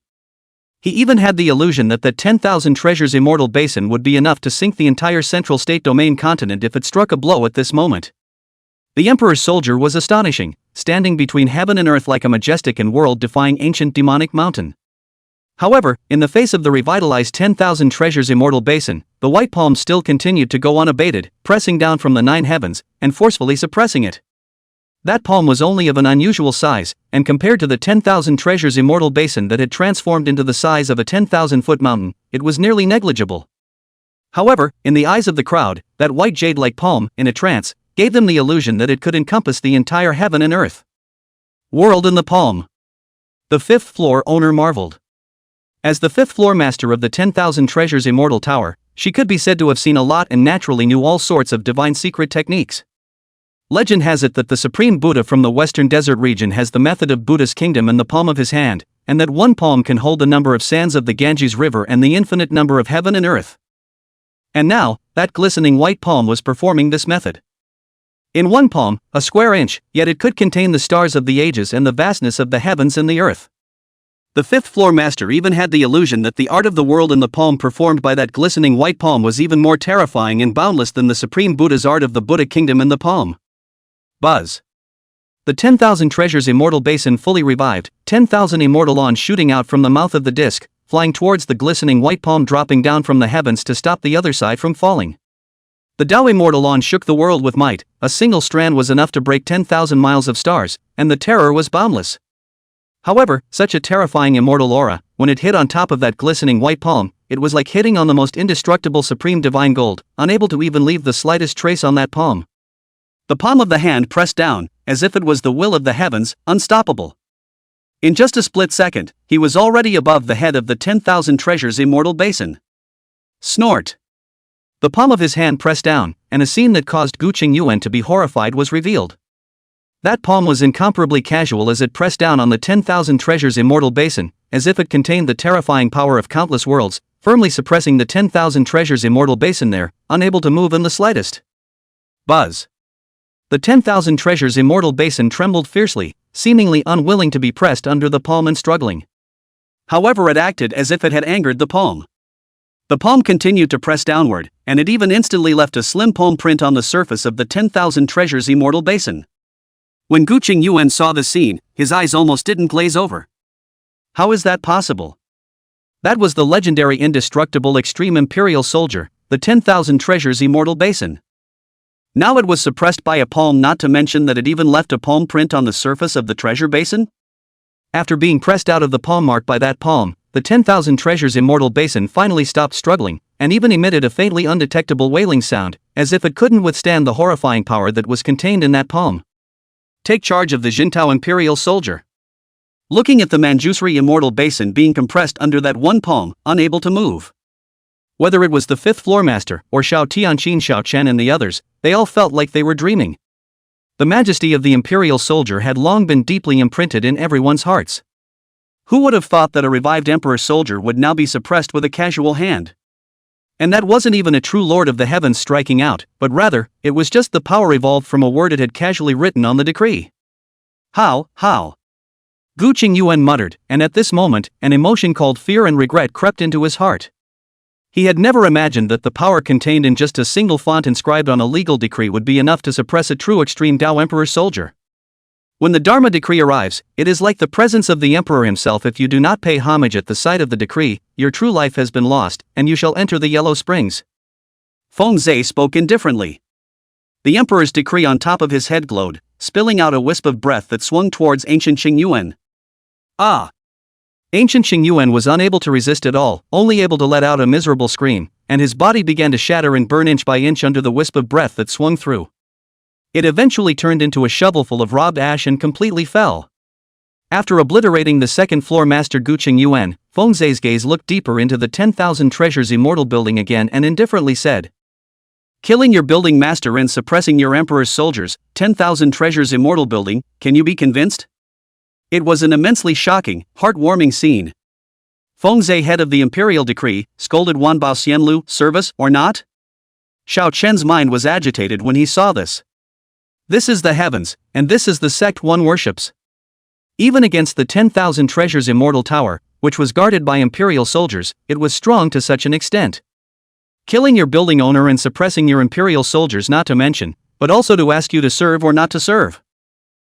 He even had the illusion that 10,000 treasures immortal basin would be enough to sink the entire central state domain continent if it struck a blow at this moment. The Emperor's soldier was astonishing, standing between heaven and earth like a majestic and world-defying ancient demonic mountain. However, in the face of the revitalized 10,000 treasures immortal basin, the white palm still continued to go unabated, pressing down from the 9 heavens, and forcefully suppressing it. That palm was only of an unusual size, and compared to the 10,000 treasures immortal basin that had transformed into the size of a 10,000-foot mountain, it was nearly negligible. However, in the eyes of the crowd, that white jade-like palm, in a trance, gave them the illusion that it could encompass the entire heaven and earth. World in the palm. The fifth floor owner marveled. As the fifth floor master of the 10,000 treasures immortal tower, she could be said to have seen a lot and naturally knew all sorts of divine secret techniques. Legend has it that the supreme Buddha from the western desert region has the method of Buddha's kingdom in the palm of his hand, and that one palm can hold the number of sands of the Ganges River and the infinite number of heaven and earth. And now, that glistening white palm was performing this method. In one palm, a square inch, yet it could contain the stars of the ages and the vastness of the heavens and the earth. The fifth floor master even had the illusion that the art of the world in the palm performed by that glistening white palm was even more terrifying and boundless than the supreme Buddha's art of the Buddha kingdom in the palm. Buzz. The 10,000 treasures immortal basin fully revived, 10,000 immortal on shooting out from the mouth of the disc, flying towards the glistening white palm dropping down from the heavens to stop the other side from falling. The Tao immortal on shook the world with might, a single strand was enough to break 10,000 miles of stars, and the terror was boundless. However, such a terrifying immortal aura, when it hit on top of that glistening white palm, it was like hitting on the most indestructible supreme divine gold, unable to even leave the slightest trace on that palm. The palm of the hand pressed down, as if it was the will of the heavens, unstoppable. In just a split second, he was already above the head of the 10,000 treasures immortal basin. Snort. The palm of his hand pressed down, and a scene that caused Qingxue to be horrified was revealed. That palm was incomparably casual as it pressed down on the 10,000 treasures immortal basin, as if it contained the terrifying power of countless worlds, firmly suppressing the 10,000 treasures immortal basin there, unable to move in the slightest. Buzz. The 10,000 treasures immortal basin trembled fiercely, seemingly unwilling to be pressed under the palm and struggling. However, it acted as if it had angered the palm. The palm continued to press downward, and it even instantly left a slim palm print on the surface of the 10,000 treasures immortal basin. When Qingxue saw the scene, his eyes almost didn't glaze over. How is that possible? That was the legendary indestructible extreme imperial soldier, the 10,000 treasures immortal basin. Now it was suppressed by a palm, not to mention that it even left a palm print on the surface of the treasure basin? After being pressed out of the palm mark by that palm, the 10,000 treasures immortal basin finally stopped struggling, and even emitted a faintly undetectable wailing sound, as if it couldn't withstand the horrifying power that was contained in that palm. Take charge of the Jintao imperial soldier. Looking at the Manjusri immortal basin being compressed under that one palm, unable to move. Whether it was the fifth floor master, or Xiao Tianqin, Xiao Chen and the others, they all felt like they were dreaming. The majesty of the imperial soldier had long been deeply imprinted in everyone's hearts. Who would have thought that a revived emperor soldier would now be suppressed with a casual hand? And that wasn't even a true lord of the heavens striking out, but rather, it was just the power evolved from a word it had casually written on the decree. How? Qingxue muttered, and at this moment, an emotion called fear and regret crept into his heart. He had never imagined that the power contained in just a single font inscribed on a legal decree would be enough to suppress a true extreme Tao emperor soldier. When the Dharma decree arrives, it is like the presence of the emperor himself. If you do not pay homage at the sight of the decree, your true life has been lost, and you shall enter the Yellow Springs. Feng Zhe spoke indifferently. The emperor's decree on top of his head glowed, spilling out a wisp of breath that swung towards ancient Qingxue. Ah! Ancient Qingxue was unable to resist at all, only able to let out a miserable scream, and his body began to shatter and burn inch by inch under the wisp of breath that swung through. It eventually turned into a shovelful of robbed ash and completely fell. After obliterating the second floor master Qingxue, Feng Zhe's gaze looked deeper into the 10,000 treasures immortal building again and indifferently said, Killing your building master and suppressing your emperor's soldiers, 10,000 treasures immortal building, can you be convinced? It was an immensely shocking, heartwarming scene. Fengzhe, head of the imperial decree, scolded Wanbao Xianlu, service or not? Xiao Chen's mind was agitated when he saw this. This is the heavens, and this is the sect one worships. Even against the 10,000 treasures immortal tower, which was guarded by imperial soldiers, it was strong to such an extent. Killing your building owner and suppressing your imperial soldiers not to mention, but also to ask you to serve or not to serve.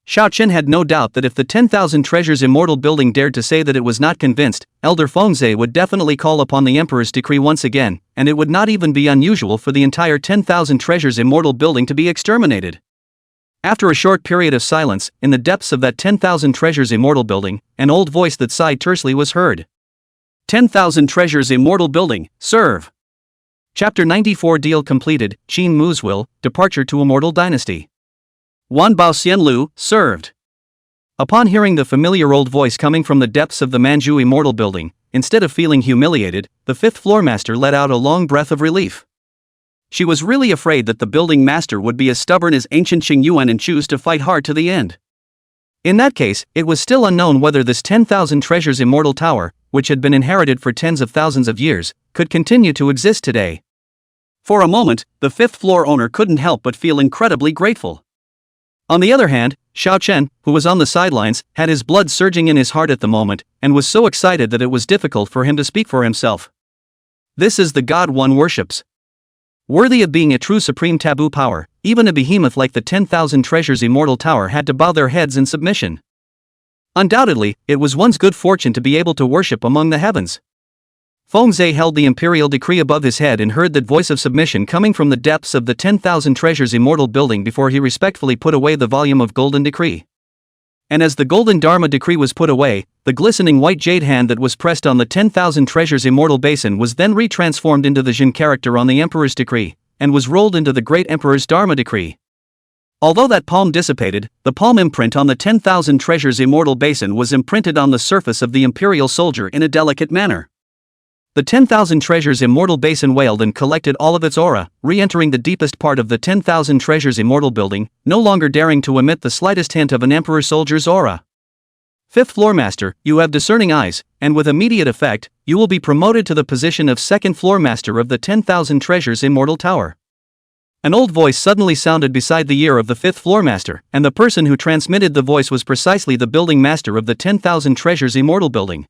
Xiao Chen had no doubt that if the 10,000 treasures immortal building dared to say that it was not convinced, Elder Fengzhe would definitely call upon the emperor's decree once again, and it would not even be unusual for the entire 10,000 treasures immortal building to be exterminated. After a short period of silence, in the depths of that 10,000 treasures immortal building, an old voice that sighed tersely was heard. 10,000 treasures immortal building, serve! Chapter 94 Deal completed, Qin Mu's will, departure to immortal dynasty. Wanbao Xianlu, served. Upon hearing the familiar old voice coming from the depths of the Manju immortal building, instead of feeling humiliated, the fifth floor master let out a long breath of relief. She was really afraid that the building master would be as stubborn as ancient Qingyuan and choose to fight hard to the end. In that case, it was still unknown whether this 10,000 treasures immortal tower, which had been inherited for tens of thousands of years, could continue to exist today. For a moment, the fifth floor owner couldn't help but feel incredibly grateful. On the other hand, Xiao Chen, who was on the sidelines, had his blood surging in his heart at the moment, and was so excited that it was difficult for him to speak for himself. This is the god one worships. Worthy of being a true supreme taboo power, even a behemoth like the 10,000 treasures immortal tower had to bow their heads in submission. Undoubtedly, it was one's good fortune to be able to worship among the heavens. Fengzhe held the imperial decree above his head and heard that voice of submission coming from the depths of the 10,000 treasures immortal building before he respectfully put away the volume of golden decree. And as the golden Dharma decree was put away, the glistening white jade hand that was pressed on the 10,000 treasures immortal basin was then retransformed into the Jin character on the emperor's decree, and was rolled into the great emperor's Dharma decree. Although that palm dissipated, the palm imprint on the 10,000 treasures immortal basin was imprinted on the surface of the imperial soldier in a delicate manner. The 10,000 treasures immortal basin wailed and collected all of its aura, re-entering the deepest part of the 10,000 treasures immortal building, no longer daring to emit the slightest hint of an emperor soldier's aura. Fifth floor master, you have discerning eyes, and with immediate effect, you will be promoted to the position of second floor master of the 10,000 treasures immortal tower. An old voice suddenly sounded beside the ear of the fifth floor master, and the person who transmitted the voice was precisely the building master of the 10,000 treasures immortal building.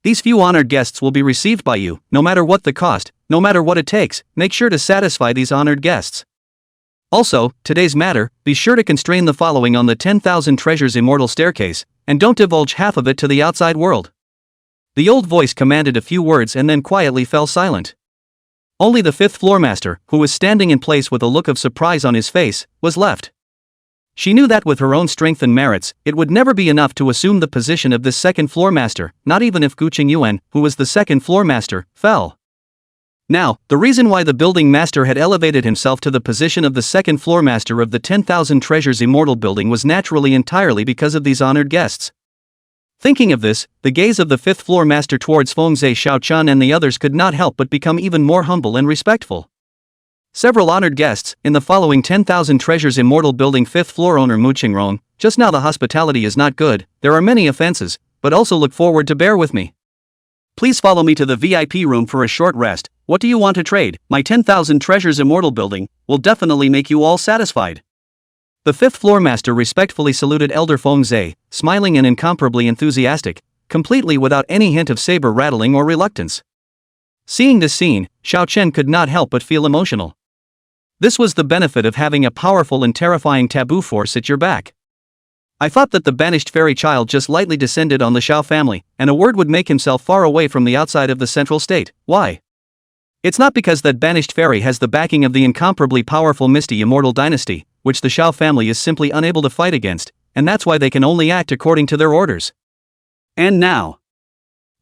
These few honored guests will be received by you, no matter what the cost, no matter what it takes. Make sure to satisfy these honored guests. Also, today's matter, be sure to constrain the following on the 10,000 treasures immortal staircase, and don't divulge half of it to the outside world. The old voice commanded a few words and then quietly fell silent. Only the fifth floor master, who was standing in place with a look of surprise on his face, was left. She knew that with her own strength and merits, it would never be enough to assume the position of this second floor master, not even if Qingxue, who was the second floor master, fell. Now, the reason why the building master had elevated himself to the position of the second floor master of the 10,000 treasures immortal building was naturally entirely because of these honored guests. Thinking of this, the gaze of the fifth floor master towards Fengzhe, Xiao Chen and the others could not help but become even more humble and respectful. Several honored guests, in the following 10,000 treasures immortal building fifth floor owner Mu Qingrong, just now the hospitality is not good, there are many offenses, but also look forward to bear with me. Please follow me to the VIP room for a short rest. What do you want to trade? My 10,000 treasures immortal building will definitely make you all satisfied. The fifth floor master respectfully saluted Elder Fengzhe, smiling and incomparably enthusiastic, completely without any hint of saber rattling or reluctance. Seeing this scene, Xiao Chen could not help but feel emotional. This was the benefit of having a powerful and terrifying taboo force at your back. I thought that the banished fairy child just lightly descended on the Xiao family, and a word would make himself far away from the outside of the central state. Why? It's not because that banished fairy has the backing of the incomparably powerful Misty Immortal Dynasty, which the Xiao family is simply unable to fight against, and that's why they can only act according to their orders. And now,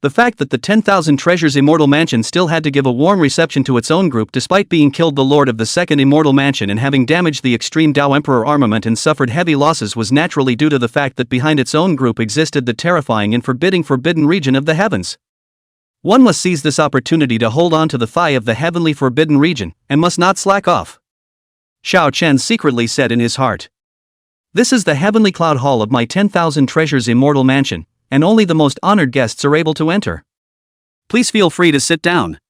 the fact that the 10,000 treasures immortal mansion still had to give a warm reception to its own group despite being killed the lord of the second immortal mansion and having damaged the extreme Dao Emperor armament and suffered heavy losses was naturally due to the fact that behind its own group existed the terrifying and forbidden region of the heavens. One must seize this opportunity to hold on to the thigh of the heavenly forbidden region, and must not slack off. Xiao Chen secretly said in his heart. This is the heavenly cloud hall of my 10,000 treasures immortal mansion, and only the most honored guests are able to enter. Please feel free to sit down.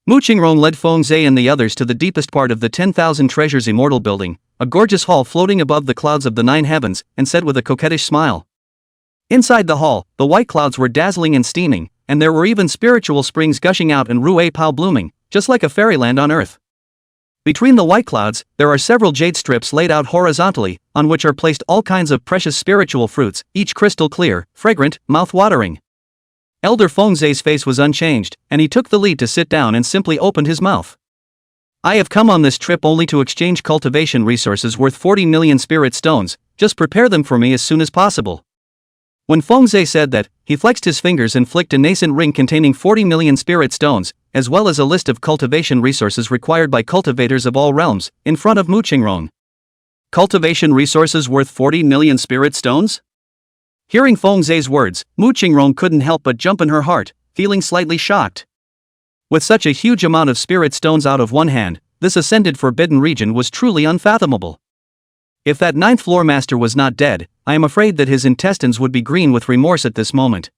Mu Qingrong led Feng Zhe and the others to the deepest part of the 10,000 treasures immortal building, a gorgeous hall floating above the clouds of the 9 heavens, and said with a coquettish smile. Inside the hall, the white clouds were dazzling and steaming, and there were even spiritual springs gushing out and Rue Pao blooming, just like a fairyland on earth. Between the white clouds, there are several jade strips laid out horizontally, on which are placed all kinds of precious spiritual fruits, each crystal clear, fragrant, mouth-watering. Elder Feng Zhe's face was unchanged, and he took the lead to sit down and simply opened his mouth. I have come on this trip only to exchange cultivation resources worth 40 million spirit stones, just prepare them for me as soon as possible. When Feng Zhe said that, he flexed his fingers and flicked a nascent ring containing 40 million spirit stones, as well as a list of cultivation resources required by cultivators of all realms, in front of Mu Qingrong. Cultivation resources worth 40 million spirit stones? Hearing Feng Zhe's words, Mu Qingrong couldn't help but jump in her heart, feeling slightly shocked. With such a huge amount of spirit stones out of one hand, this ascended forbidden region was truly unfathomable. If that 9th floor master was not dead, I am afraid that his intestines would be green with remorse at this moment.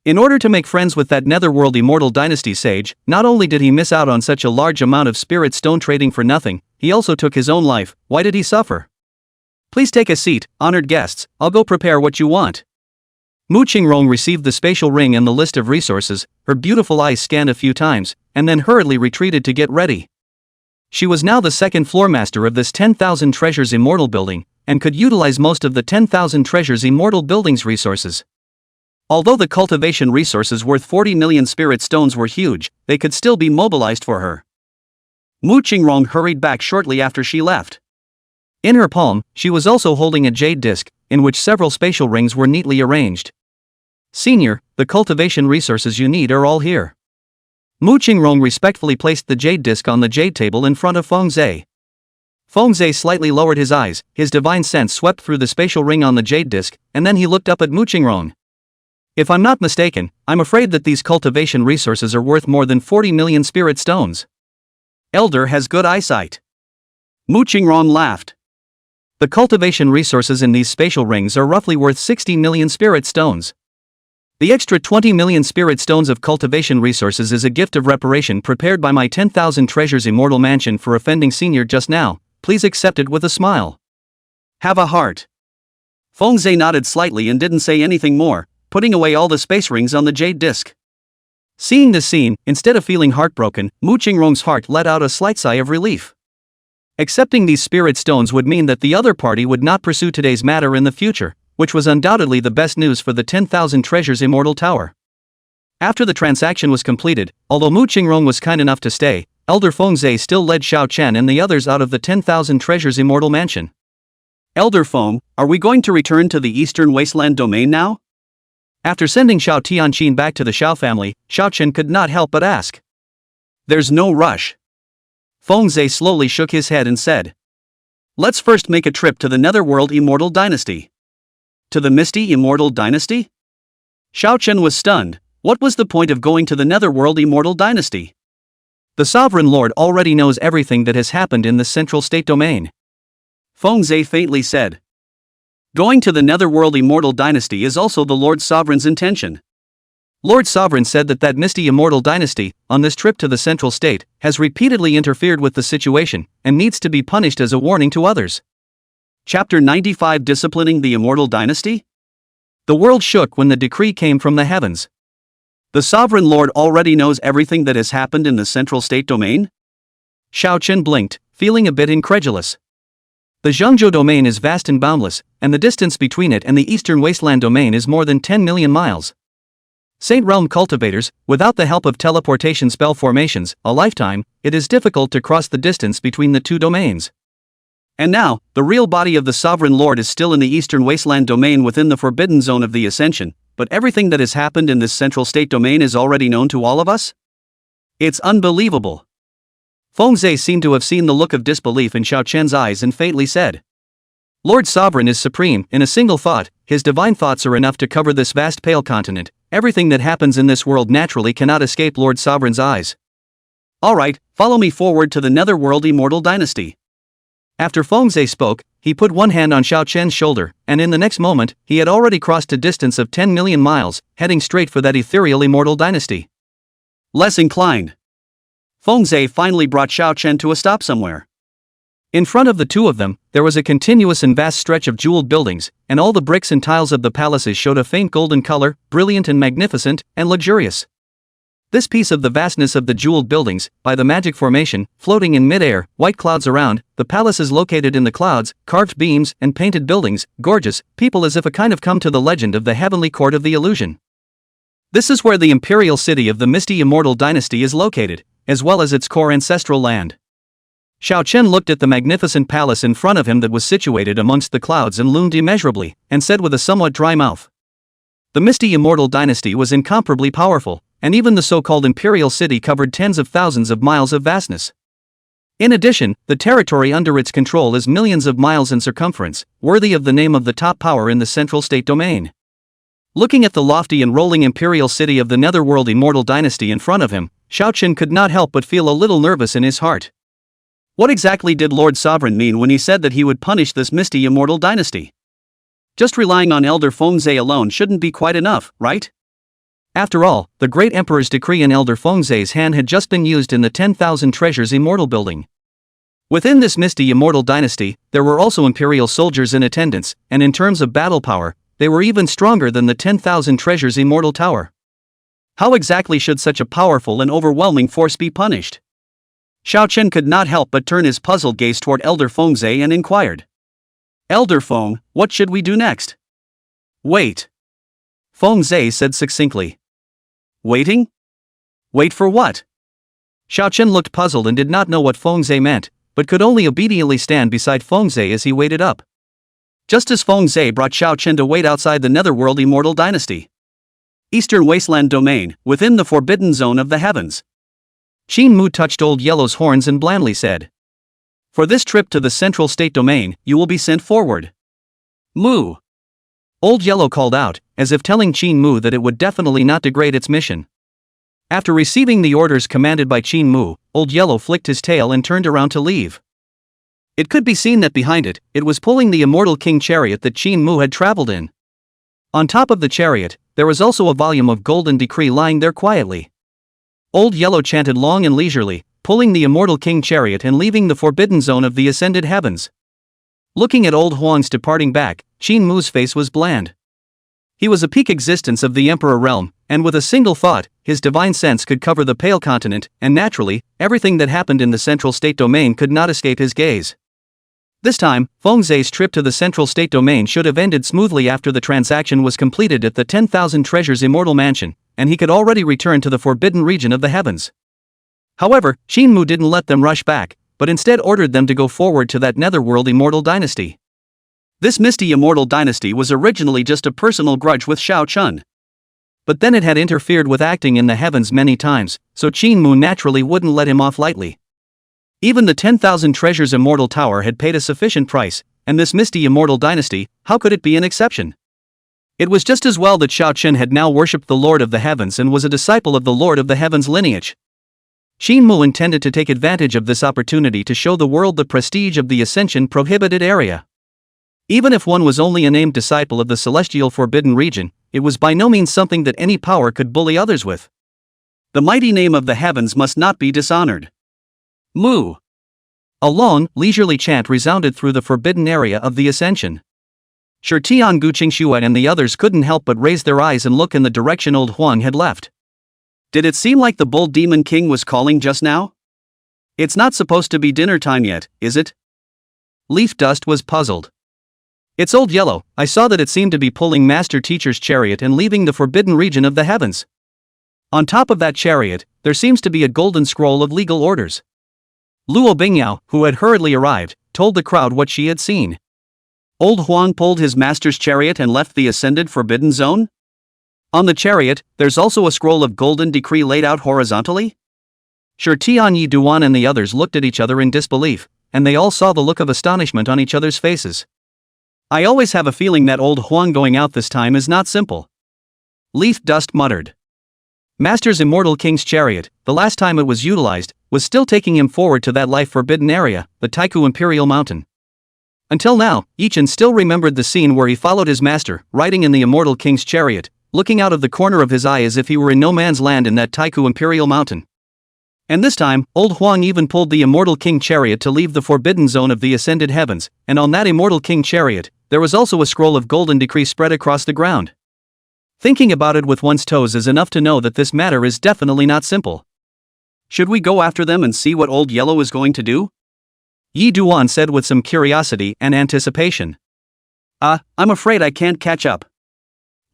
In order to make friends with that netherworld immortal dynasty sage, not only did he miss out on such a large amount of spirit stone trading for nothing, he also took his own life. Why did he suffer? Please take a seat, honored guests, I'll go prepare what you want. Mu Qingrong received the spatial ring and the list of resources, her beautiful eyes scanned a few times, and then hurriedly retreated to get ready. She was now the 2nd floor master of this 10,000 treasures immortal building, and could utilize most of the 10,000 treasures immortal building's resources. Although the cultivation resources worth 40 million spirit stones were huge, they could still be mobilized for her. Mu Qingrong hurried back shortly after she left. In her palm, she was also holding a jade disc, in which several spatial rings were neatly arranged. Senior, the cultivation resources you need are all here. Mu Qingrong respectfully placed the jade disc on the jade table in front of Feng Zhe. Feng Zhe slightly lowered his eyes, his divine sense swept through the spatial ring on the jade disc, and then he looked up at Mu Qingrong. If I'm not mistaken, I'm afraid that these cultivation resources are worth more than 40 million spirit stones. Elder has good eyesight. Mu Qingrong laughed. The cultivation resources in these spatial rings are roughly worth 60 million spirit stones. The extra 20 million spirit stones of cultivation resources is a gift of reparation prepared by my 10,000 treasures immortal mansion for offending senior just now. Please accept it with a smile. Have a heart. Feng Zhe nodded slightly and didn't say anything more, putting away all the space rings on the jade disc. Seeing this scene, instead of feeling heartbroken, Mu Qingrong's heart let out a slight sigh of relief. Accepting these spirit stones would mean that the other party would not pursue today's matter in the future, which was undoubtedly the best news for the 10,000 treasures immortal tower. After the transaction was completed, although Mu Qingrong was kind enough to stay, Elder Feng Zhe still led Xiao Chen and the others out of the 10,000 treasures immortal mansion. Elder Feng, are we going to return to the Eastern Wasteland domain now? After sending Xiao Tianqin back to the Xiao family, Xiao Chen could not help but ask. There's no rush. Feng Zhe slowly shook his head and said. Let's first make a trip to the Netherworld Immortal Dynasty. To the Misty Immortal Dynasty? Xiao Chen was stunned. What was the point of going to the Netherworld Immortal Dynasty? The Sovereign Lord already knows everything that has happened in the Central State Domain. Feng Zhe faintly said. Going to the Netherworld Immortal Dynasty is also the Lord Sovereign's intention. Lord Sovereign said that Misty Immortal Dynasty, on this trip to the Central State, has repeatedly interfered with the situation, and needs to be punished as a warning to others. Chapter 95 Disciplining the Immortal Dynasty? The world shook when the decree came from the heavens. The Sovereign Lord already knows everything that has happened in the Central State Domain? Xiao Chen blinked, feeling a bit incredulous. The Zhengzhou Domain is vast and boundless, and the distance between it and the Eastern Wasteland Domain is more than 10 million miles. Saint Realm cultivators, without the help of teleportation spell formations, a lifetime, it is difficult to cross the distance between the two domains. And now, the real body of the Sovereign Lord is still in the Eastern Wasteland Domain within the Forbidden Zone of the Ascension, but everything that has happened in this Central State Domain is already known to all of us? It's unbelievable. Feng Zhe seemed to have seen the look of disbelief in Xiao Chen's eyes and faintly said. Lord Sovereign is supreme, in a single thought, his divine thoughts are enough to cover this vast pale continent, everything that happens in this world naturally cannot escape Lord Sovereign's eyes. Alright, follow me forward to the Netherworld Immortal Dynasty. After Fengze spoke, he put one hand on Xiao Chen's shoulder, and in the next moment, he had already crossed a distance of 10 million miles, heading straight for that ethereal immortal dynasty. Less inclined. Fengze finally brought Xiao Chen to a stop somewhere. In front of the two of them, there was a continuous and vast stretch of jeweled buildings, and all the bricks and tiles of the palaces showed a faint golden color, brilliant and magnificent, and luxurious. This piece of the vastness of the jeweled buildings, by the magic formation, floating in mid-air, white clouds around, the palaces located in the clouds, carved beams, and painted buildings, gorgeous, people as if a kind of come to the legend of the heavenly court of the illusion. This is where the imperial city of the misty immortal dynasty is located, as well as its core ancestral land. Xiao Chen looked at the magnificent palace in front of him that was situated amongst the clouds and loomed immeasurably, and said with a somewhat dry mouth. The misty immortal dynasty was incomparably powerful, and even the so-called imperial city covered tens of thousands of miles of vastness. In addition, the territory under its control is millions of miles in circumference, worthy of the name of the top power in the central state domain. Looking at the lofty and rolling imperial city of the Netherworld Immortal Dynasty in front of him, Xiao Chen could not help but feel a little nervous in his heart. What exactly did Lord Sovereign mean when he said that he would punish this misty immortal dynasty? Just relying on Elder Fengze alone shouldn't be quite enough, right? After all, the great emperor's decree in Elder Fengze's hand had just been used in the 10,000 treasures immortal building. Within this misty immortal dynasty, there were also imperial soldiers in attendance, and in terms of battle power, they were even stronger than the 10,000 treasures immortal tower. How exactly should such a powerful and overwhelming force be punished? Xiao Chen could not help but turn his puzzled gaze toward Elder Fengze and inquired. Elder Feng, what should we do next? Wait. Fengze said succinctly. Waiting? Wait for what? Xiao Chen looked puzzled and did not know what Fengze meant, but could only obediently stand beside Fengze as he waited up. Just as Fengze brought Xiao Chen to wait outside the Netherworld Immortal Dynasty. Eastern Wasteland Domain, within the Forbidden Zone of the Heavens. Qingxue touched Old Yellow's horns and blandly said. For this trip to the Central State Domain, you will be sent forward. Moo! Old Yellow called out, as if telling Qingxue that it would definitely not degrade its mission. After receiving the orders commanded by Qingxue, Old Yellow flicked his tail and turned around to leave. It could be seen that behind it, it was pulling the immortal king chariot that Qingxue had traveled in. On top of the chariot, there was also a volume of golden decree lying there quietly. Old Yellow chanted long and leisurely, pulling the immortal king chariot and leaving the forbidden zone of the ascended heavens. Looking at Old Huang's departing back, Qingxue's face was bland. He was a peak existence of the Emperor realm, and with a single thought, his divine sense could cover the Pale Continent, and naturally, everything that happened in the Central State Domain could not escape his gaze. This time, Fengze's trip to the Central State Domain should have ended smoothly after the transaction was completed at the 10,000 Treasures Immortal Mansion, and he could already return to the forbidden region of the heavens. However, Qingxue didn't let them rush back, but instead ordered them to go forward to that Netherworld Immortal Dynasty. This misty immortal dynasty was originally just a personal grudge with Xiao Chen. But then it had interfered with acting in the heavens many times, so Qingxue naturally wouldn't let him off lightly. Even the 10,000 Treasures Immortal Tower had paid a sufficient price, and this misty immortal dynasty, how could it be an exception? It was just as well that Xiao Chen had now worshipped the Lord of the Heavens and was a disciple of the Lord of the Heavens lineage. Qingxue intended to take advantage of this opportunity to show the world the prestige of the Ascension prohibited area. Even if one was only a named disciple of the celestial forbidden region, it was by no means something that any power could bully others with. The mighty name of the heavens must not be dishonored. Moo! A long, leisurely chant resounded through the forbidden area of the Ascension. Taihuang, Qingxue and the others couldn't help but raise their eyes and look in the direction Old Huang had left. Did it seem like the Bull Demon King was calling just now? It's not supposed to be dinner time yet, is it? Leaf Dust was puzzled. It's Old Yellow, I saw that it seemed to be pulling Master Teacher's chariot and leaving the forbidden region of the heavens. On top of that chariot, there seems to be a golden scroll of legal orders. Luo Bingyao, who had hurriedly arrived, told the crowd what she had seen. Old Huang pulled his master's chariot and left the ascended forbidden zone? On the chariot, there's also a scroll of golden decree laid out horizontally? Tianyi Duan and the others looked at each other in disbelief, and they all saw the look of astonishment on each other's faces. I always have a feeling that Old Huang going out this time is not simple. Leaf Dust muttered. Master's immortal king's chariot, the last time it was utilized, was still taking him forward to that life-forbidden area, the Taihu Imperial Mountain. Until now, Yichen still remembered the scene where he followed his master, riding in the immortal king's chariot, looking out of the corner of his eye as if he were in no man's land in that Taihu Imperial Mountain. And this time, old Huang even pulled the immortal king chariot to leave the forbidden zone of the ascended heavens, and on that immortal king chariot, there was also a scroll of golden decree spread across the ground. Thinking about it with one's toes is enough to know that this matter is definitely not simple. Should we go after them and see what Old Yellow is going to do? Yi Duan said with some curiosity and anticipation. I'm afraid I can't catch up.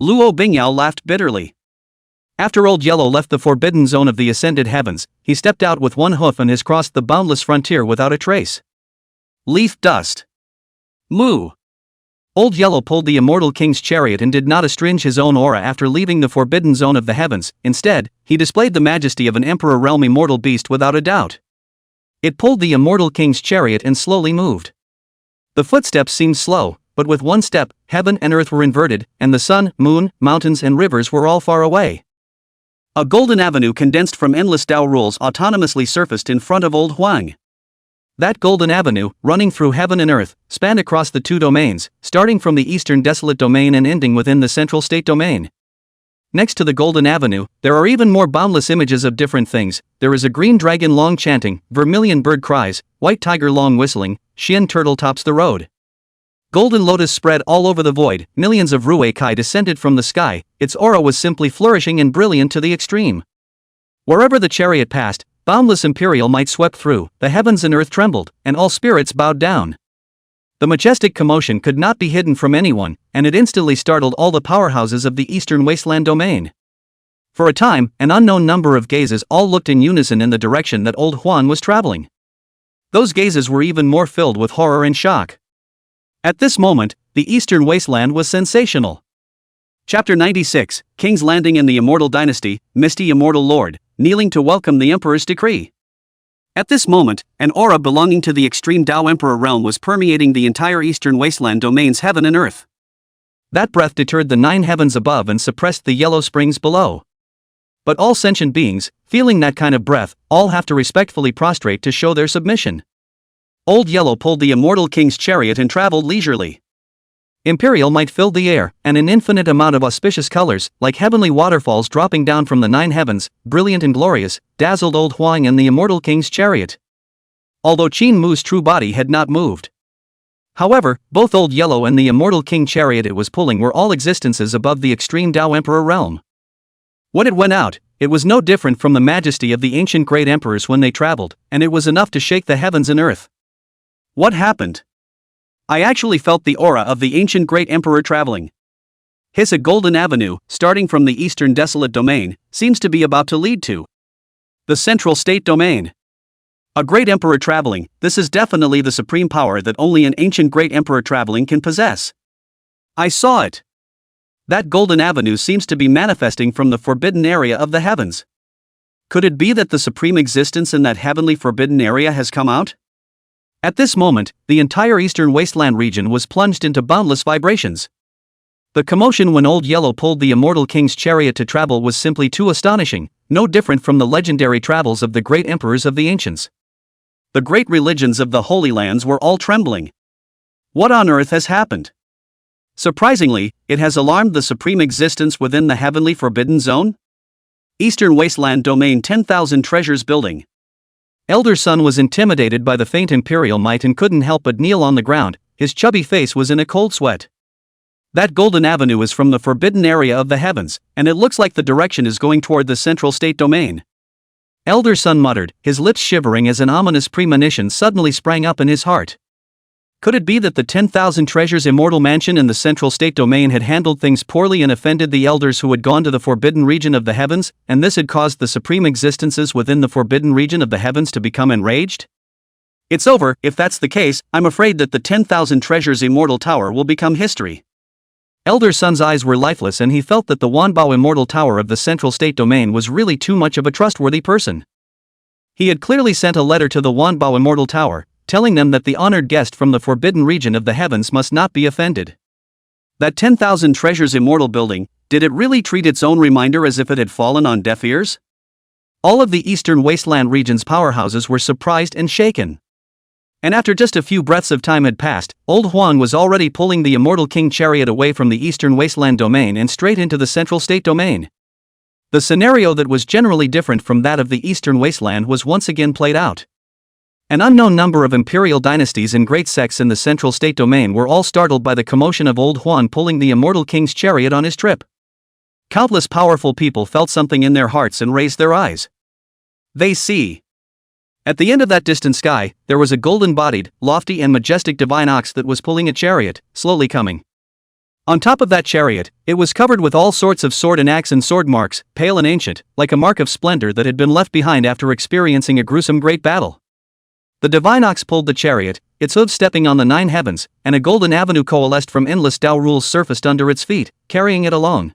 Luo Bingyao laughed bitterly. After Old Yellow left the forbidden zone of the ascended heavens, he stepped out with one hoof and has crossed the boundless frontier without a trace. Leaf Dust. Moo. Old Yellow pulled the immortal king's chariot and did not astringe his own aura after leaving the forbidden zone of the heavens. Instead, he displayed the majesty of an emperor realm immortal beast without a doubt. It pulled the immortal king's chariot and slowly moved. The footsteps seemed slow, but with one step, heaven and earth were inverted, and the sun, moon, mountains and rivers were all far away. A golden avenue condensed from endless Tao rules autonomously surfaced in front of Old Huang. That golden avenue, running through heaven and earth, spanned across the two domains, starting from the eastern desolate domain and ending within the central state domain. Next to the golden avenue, there are even more boundless images of different things. There is a green dragon long chanting, vermilion bird cries, white tiger long whistling, Xian turtle tops the road. Golden lotus spread all over the void, millions of Ruei Kai descended from the sky, its aura was simply flourishing and brilliant to the extreme. Wherever the chariot passed, boundless imperial might swept through, the heavens and earth trembled, and all spirits bowed down. The majestic commotion could not be hidden from anyone, and it instantly startled all the powerhouses of the eastern wasteland domain. For a time, an unknown number of gazes all looked in unison in the direction that Old Huan was traveling. Those gazes were even more filled with horror and shock. At this moment, the eastern wasteland was sensational. Chapter 96, King's Landing in the Immortal Dynasty, Misty Immortal Lord, kneeling to welcome the Emperor's decree. At this moment, an aura belonging to the extreme Tao Emperor realm was permeating the entire eastern wasteland domain's heaven and earth. That breath deterred the 9 heavens above and suppressed the yellow springs below. But all sentient beings, feeling that kind of breath, all have to respectfully prostrate to show their submission. Old Yellow pulled the immortal king's chariot and traveled leisurely. Imperial might filled the air, and an infinite amount of auspicious colors, like heavenly waterfalls dropping down from the 9 heavens, brilliant and glorious, dazzled Old Huang and the immortal king's chariot. Although Qin Mu's true body had not moved. However, both Old Yellow and the immortal king chariot it was pulling were all existences above the extreme Tao Emperor realm. When it went out, it was no different from the majesty of the ancient great emperors when they traveled, and it was enough to shake the heavens and earth. What happened? I actually felt the aura of the ancient great emperor traveling. His golden avenue, starting from the eastern desolate domain, seems to be about to lead to the central state domain. A great emperor traveling, this is definitely the supreme power that only an ancient great emperor traveling can possess. I saw it. That golden avenue seems to be manifesting from the forbidden area of the heavens. Could it be that the supreme existence in that heavenly forbidden area has come out? At this moment, the entire eastern wasteland region was plunged into boundless vibrations. The commotion when Old Yellow pulled the immortal king's chariot to travel was simply too astonishing, no different from the legendary travels of the great emperors of the ancients. The great religions of the Holy Lands were all trembling. What on earth has happened? Surprisingly, it has alarmed the supreme existence within the heavenly forbidden zone? Eastern Wasteland Domain 10,000 Treasures Building. Elder Sun was intimidated by the faint imperial might and couldn't help but kneel on the ground, his chubby face was in a cold sweat. That golden avenue is from the forbidden area of the heavens, and it looks like the direction is going toward the central state domain. Elder Sun muttered, his lips shivering as an ominous premonition suddenly sprang up in his heart. Could it be that the 10,000 Treasures immortal mansion in the central state domain had handled things poorly and offended the elders who had gone to the forbidden region of the heavens, and this had caused the supreme existences within the forbidden region of the heavens to become enraged? It's over. If that's the case, I'm afraid that the 10,000 Treasures immortal tower will become history. Elder Sun's eyes were lifeless and he felt that the Wanbao immortal tower of the central state domain was really too much of a trustworthy person. He had clearly sent a letter to the Wanbao immortal tower, telling them that the honored guest from the forbidden region of the heavens must not be offended. That 10,000 Treasures immortal building, Did it really treat its own reminder as if it had fallen on deaf ears? All of the Eastern Wasteland region's powerhouses were surprised and shaken. And after just a few breaths of time had passed, old Huang was already pulling the immortal king chariot away from the Eastern Wasteland domain and straight into the Central State domain. The scenario that was generally different from that of the Eastern Wasteland was once again played out. An unknown number of imperial dynasties and great sects in the Central State domain were all startled by the commotion of old Huang pulling the immortal king's chariot on his trip. Countless powerful people felt something in their hearts and raised their eyes. They see. At the end of that distant sky, there was a golden-bodied, lofty and majestic divine ox that was pulling a chariot, slowly coming. On top of that chariot, it was covered with all sorts of sword and axe and sword marks, pale and ancient, like a mark of splendor that had been left behind after experiencing a gruesome great battle. The divine ox pulled the chariot, its hooves stepping on the 9 heavens, and a golden avenue coalesced from endless Tao rules surfaced under its feet, carrying it along.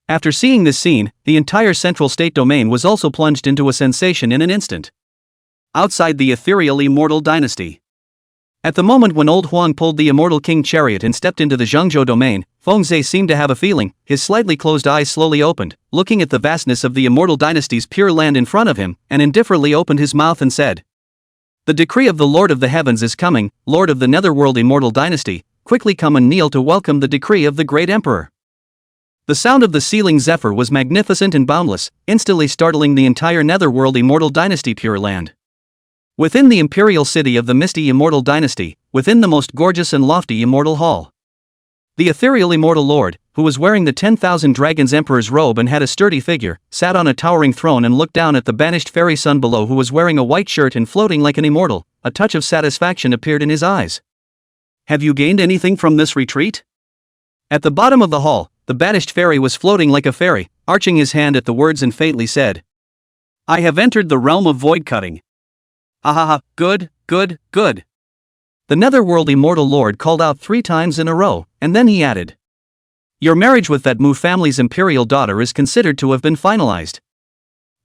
After seeing this scene, the entire Central State domain was also plunged into a sensation in an instant. Outside the ethereal immortal dynasty. At the moment when old Huang pulled the immortal king chariot and stepped into the Zhengzhou domain, Fengzhe seemed to have a feeling. His slightly closed eyes slowly opened, looking at the vastness of the immortal dynasty's pure land in front of him, and indifferently opened his mouth and said, "The decree of the Lord of the Heavens is coming, Lord of the Netherworld immortal dynasty, quickly come and kneel to welcome the decree of the great emperor." The sound of the sealing zephyr was magnificent and boundless, instantly startling the entire Netherworld immortal dynasty pure land. Within the imperial city of the misty immortal dynasty, within the most gorgeous and lofty immortal hall, the ethereal immortal lord, who was wearing the 10,000 dragons emperor's robe and had a sturdy figure, sat on a towering throne and looked down at the banished fairy son below who was wearing a white shirt and floating like an immortal. A touch of satisfaction appeared in his eyes. "Have you gained anything from this retreat?" At the bottom of the hall, the banished fairy was floating like a fairy, arching his hand at the words and faintly said, "I have entered the realm of void cutting." "Ahaha, good, good, good." The Netherworld immortal lord called out 3 times in a row, and then he added, "Your marriage with that Mu family's imperial daughter is considered to have been finalized.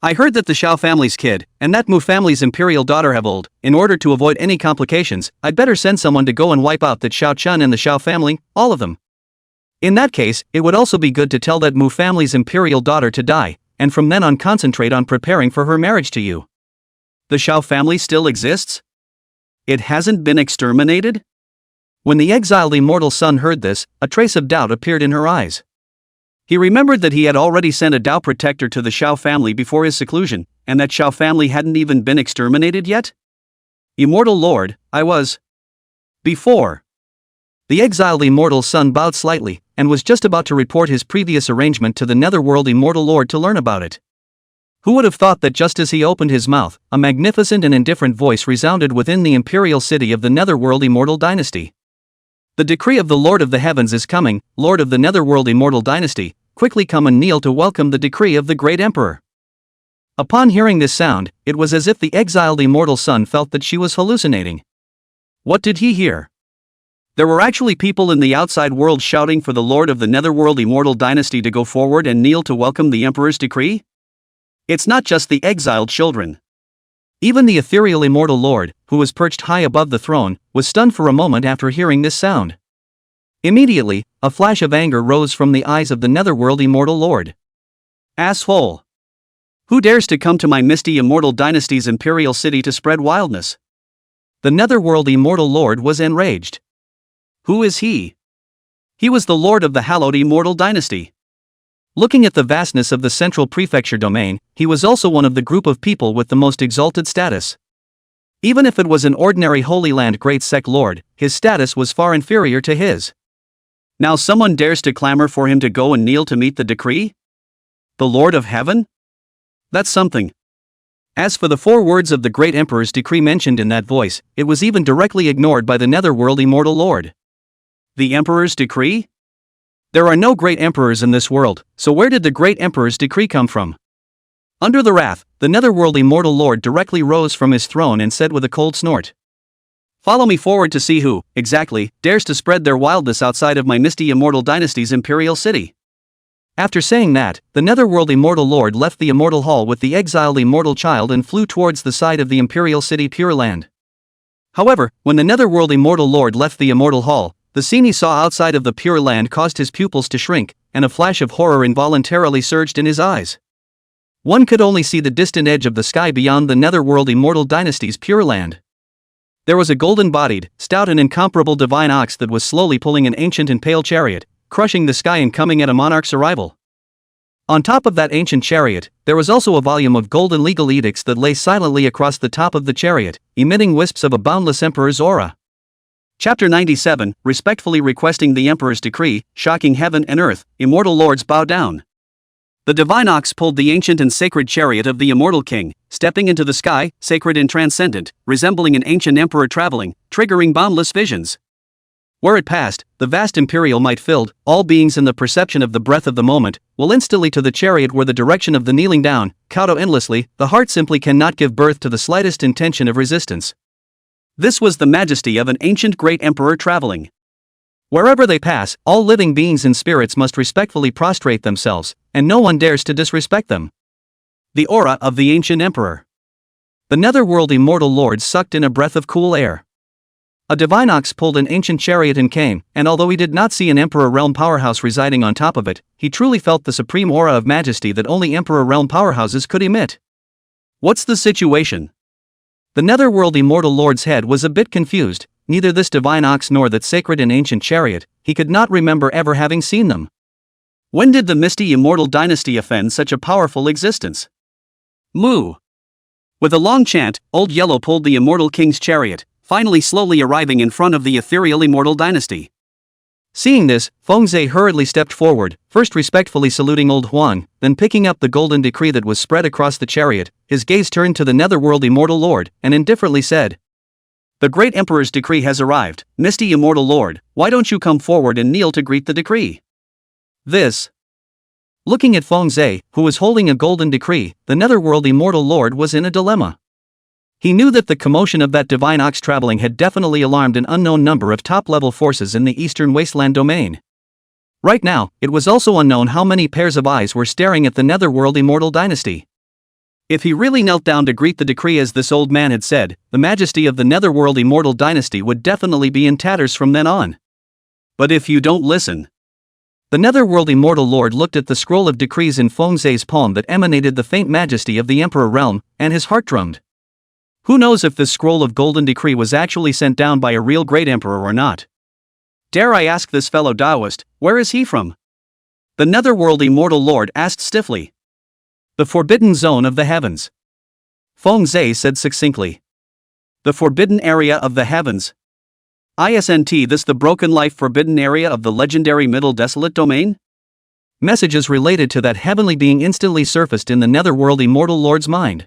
I heard that the Shao family's kid, and that Mu family's imperial daughter have old. In order to avoid any complications, I'd better send someone to go and wipe out that Shao Chun and the Shao family, all of them. In that case, it would also be good to tell that Mu family's imperial daughter to die, and from then on concentrate on preparing for her marriage to you." The Shao family still exists? It hasn't been exterminated? When the exiled immortal son heard this, a trace of doubt appeared in her eyes. He remembered that he had already sent a Dao protector to the Shao family before his seclusion, and that Shao family hadn't even been exterminated yet? "Immortal Lord, I was before." The exiled immortal son bowed slightly, and was just about to report his previous arrangement to the Netherworld immortal lord to learn about it. Who would have thought that just as he opened his mouth, a magnificent and indifferent voice resounded within the imperial city of the Netherworld immortal dynasty. "The decree of the Lord of the Heavens is coming, Lord of the Netherworld immortal dynasty, quickly come and kneel to welcome the decree of the great emperor." Upon hearing this sound, it was as if the exiled immortal son felt that she was hallucinating. What did he hear? There were actually people in the outside world shouting for the Lord of the Netherworld immortal dynasty to go forward and kneel to welcome the emperor's decree? It's not just the exiled children. Even the ethereal immortal lord, who was perched high above the throne, was stunned for a moment after hearing this sound. Immediately, a flash of anger rose from the eyes of the Netherworld immortal lord. "Asshole! Who dares to come to my misty immortal dynasty's imperial city to spread wildness?" The Netherworld immortal lord was enraged. Who is he? He was the lord of the hallowed immortal dynasty. Looking at the vastness of the central prefecture domain, he was also one of the group of people with the most exalted status. Even if it was an ordinary Holy Land great sect lord, his status was far inferior to his. Now someone dares to clamor for him to go and kneel to meet the decree? The Lord of Heaven? That's something. As for the 4 words of the great emperor's decree mentioned in that voice, it was even directly ignored by the Netherworld immortal lord. The emperor's decree? There are no great emperors in this world, so where did the great emperor's decree come from? Under the wrath, the Netherworld immortal lord directly rose from his throne and said with a cold snort, "Follow me forward to see who, exactly, dares to spread their wildness outside of my misty immortal dynasty's imperial city." After saying that, the Netherworld immortal lord left the immortal hall with the exiled immortal child and flew towards the side of the imperial city Pure Land. However, when the Netherworld immortal lord left the immortal hall, the scene he saw outside of the Pure Land caused his pupils to shrink, and a flash of horror involuntarily surged in his eyes. One could only see the distant edge of the sky beyond the netherworld immortal dynasty's Pure Land. There was a golden-bodied, stout and incomparable divine ox that was slowly pulling an ancient and pale chariot, crushing the sky and coming at a monarch's arrival. On top of that ancient chariot, there was also a volume of golden legal edicts that lay silently across the top of the chariot, emitting wisps of a boundless emperor's aura. Chapter 97, respectfully requesting the emperor's decree, shocking heaven and earth, immortal lords bow down. The divine ox pulled the ancient and sacred chariot of the immortal king, stepping into the sky, sacred and transcendent, resembling an ancient emperor traveling, triggering boundless visions. Where it passed, the vast imperial might filled, all beings in the perception of the breath of the moment, will instantly to the chariot where the direction of the kneeling down, kowtow endlessly, the heart simply cannot give birth to the slightest intention of resistance. This was the majesty of an ancient great emperor traveling. Wherever they pass, all living beings and spirits must respectfully prostrate themselves, and no one dares to disrespect them. The aura of the ancient emperor. The netherworld immortal lord sucked in a breath of cool air. A divine ox pulled an ancient chariot and came, and although he did not see an emperor realm powerhouse residing on top of it, he truly felt the supreme aura of majesty that only emperor realm powerhouses could emit. What's the situation? The netherworld immortal lord's head was a bit confused. Neither this divine ox nor that sacred and ancient chariot, he could not remember ever having seen them. When did the misty immortal dynasty offend such a powerful existence? Moo! With a long chant, Old Yellow pulled the immortal king's chariot, finally slowly arriving in front of the ethereal immortal dynasty. Seeing this, Fengzhe hurriedly stepped forward, first respectfully saluting Old Huang, then picking up the golden decree that was spread across the chariot, his gaze turned to the netherworld immortal lord, and indifferently said, "The great emperor's decree has arrived, misty immortal lord, why don't you come forward and kneel to greet the decree?" This. Looking at Fengzhe, who was holding a golden decree, the netherworld immortal lord was in a dilemma. He knew that the commotion of that divine ox traveling had definitely alarmed an unknown number of top-level forces in the eastern wasteland domain. Right now, it was also unknown how many pairs of eyes were staring at the netherworld immortal dynasty. If he really knelt down to greet the decree as this old man had said, the majesty of the netherworld immortal dynasty would definitely be in tatters from then on. But if you don't listen. The netherworld immortal lord looked at the scroll of decrees in Fengzhe's palm that emanated the faint majesty of the emperor realm, and his heart drummed. Who knows if this scroll of golden decree was actually sent down by a real great emperor or not? Dare I ask this fellow Taoist, where is he from? The netherworld immortal lord asked stiffly. The forbidden zone of the heavens. Fengzhe said succinctly. The forbidden area of the heavens. Isn't this the broken life forbidden area of the legendary Middle Desolate domain? Messages related to that heavenly being instantly surfaced in the netherworld immortal lord's mind.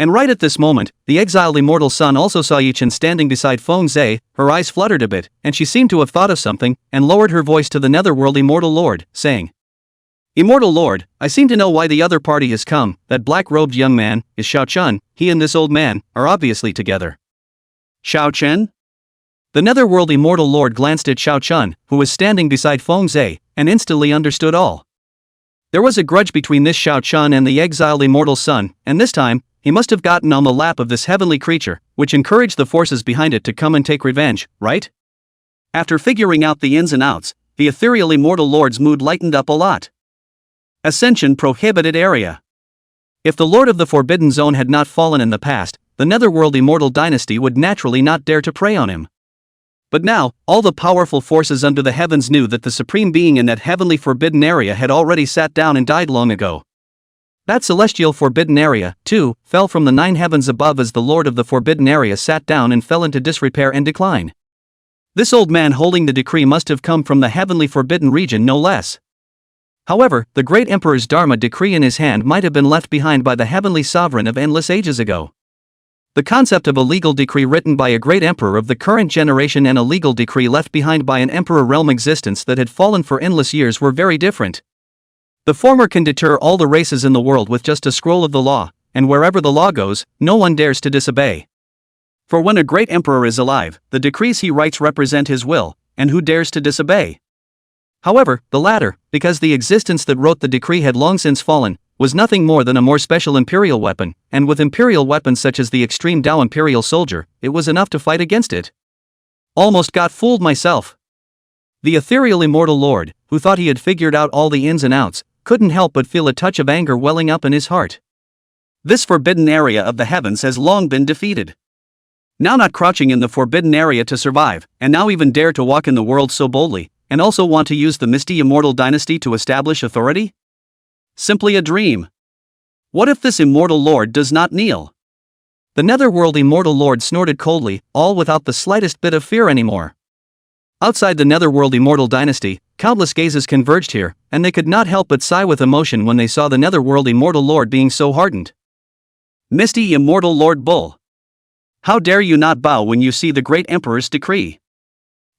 And right at this moment, the exiled immortal sun also saw Yichen standing beside Fengzhe. Her eyes fluttered a bit, and she seemed to have thought of something, and lowered her voice to the netherworld immortal lord, saying, "Immortal lord, I seem to know why the other party has come. That black-robed young man is Xiao Chun. He and this old man are obviously together." Xiao Chen? The netherworld immortal lord glanced at Xiao Chun, who was standing beside Fengzhe, and instantly understood all. There was a grudge between this Xiao Chun and the exiled immortal sun, and this time, he must have gotten on the lap of this heavenly creature, which encouraged the forces behind it to come and take revenge, right? After figuring out the ins and outs, the ethereal immortal lord's mood lightened up a lot. Ascension prohibited area. If the lord of the forbidden zone had not fallen in the past, the netherworld immortal dynasty would naturally not dare to prey on him. But now, all the powerful forces under the heavens knew that the supreme being in that heavenly forbidden area had already sat down and died long ago. That celestial forbidden area, too, fell from the 9 heavens above as the lord of the forbidden area sat down and fell into disrepair and decline. This old man holding the decree must have come from the heavenly forbidden region no less. However, the great emperor's Dharma decree in his hand might have been left behind by the heavenly sovereign of endless ages ago. The concept of a legal decree written by a great emperor of the current generation and a legal decree left behind by an emperor realm existence that had fallen for endless years were very different. The former can deter all the races in the world with just a scroll of the law, and wherever the law goes, no one dares to disobey. For when a great emperor is alive, the decrees he writes represent his will, and who dares to disobey? However, the latter, because the existence that wrote the decree had long since fallen, was nothing more than a more special imperial weapon, and with imperial weapons such as the extreme Tao imperial soldier, it was enough to fight against it. Almost got fooled myself. The ethereal immortal lord, who thought he had figured out all the ins and outs, couldn't help but feel a touch of anger welling up in his heart. This forbidden area of the heavens has long been defeated. Now not crouching in the forbidden area to survive, and now even dare to walk in the world so boldly, and also want to use the misty immortal dynasty to establish authority? Simply a dream. What if this immortal lord does not kneel? The netherworld immortal lord snorted coldly, all without the slightest bit of fear anymore. Outside the netherworld immortal dynasty, countless gazes converged here, and they could not help but sigh with emotion when they saw the netherworld immortal lord being so hardened. Misty immortal Lord Bull. How dare you not bow when you see the great emperor's decree?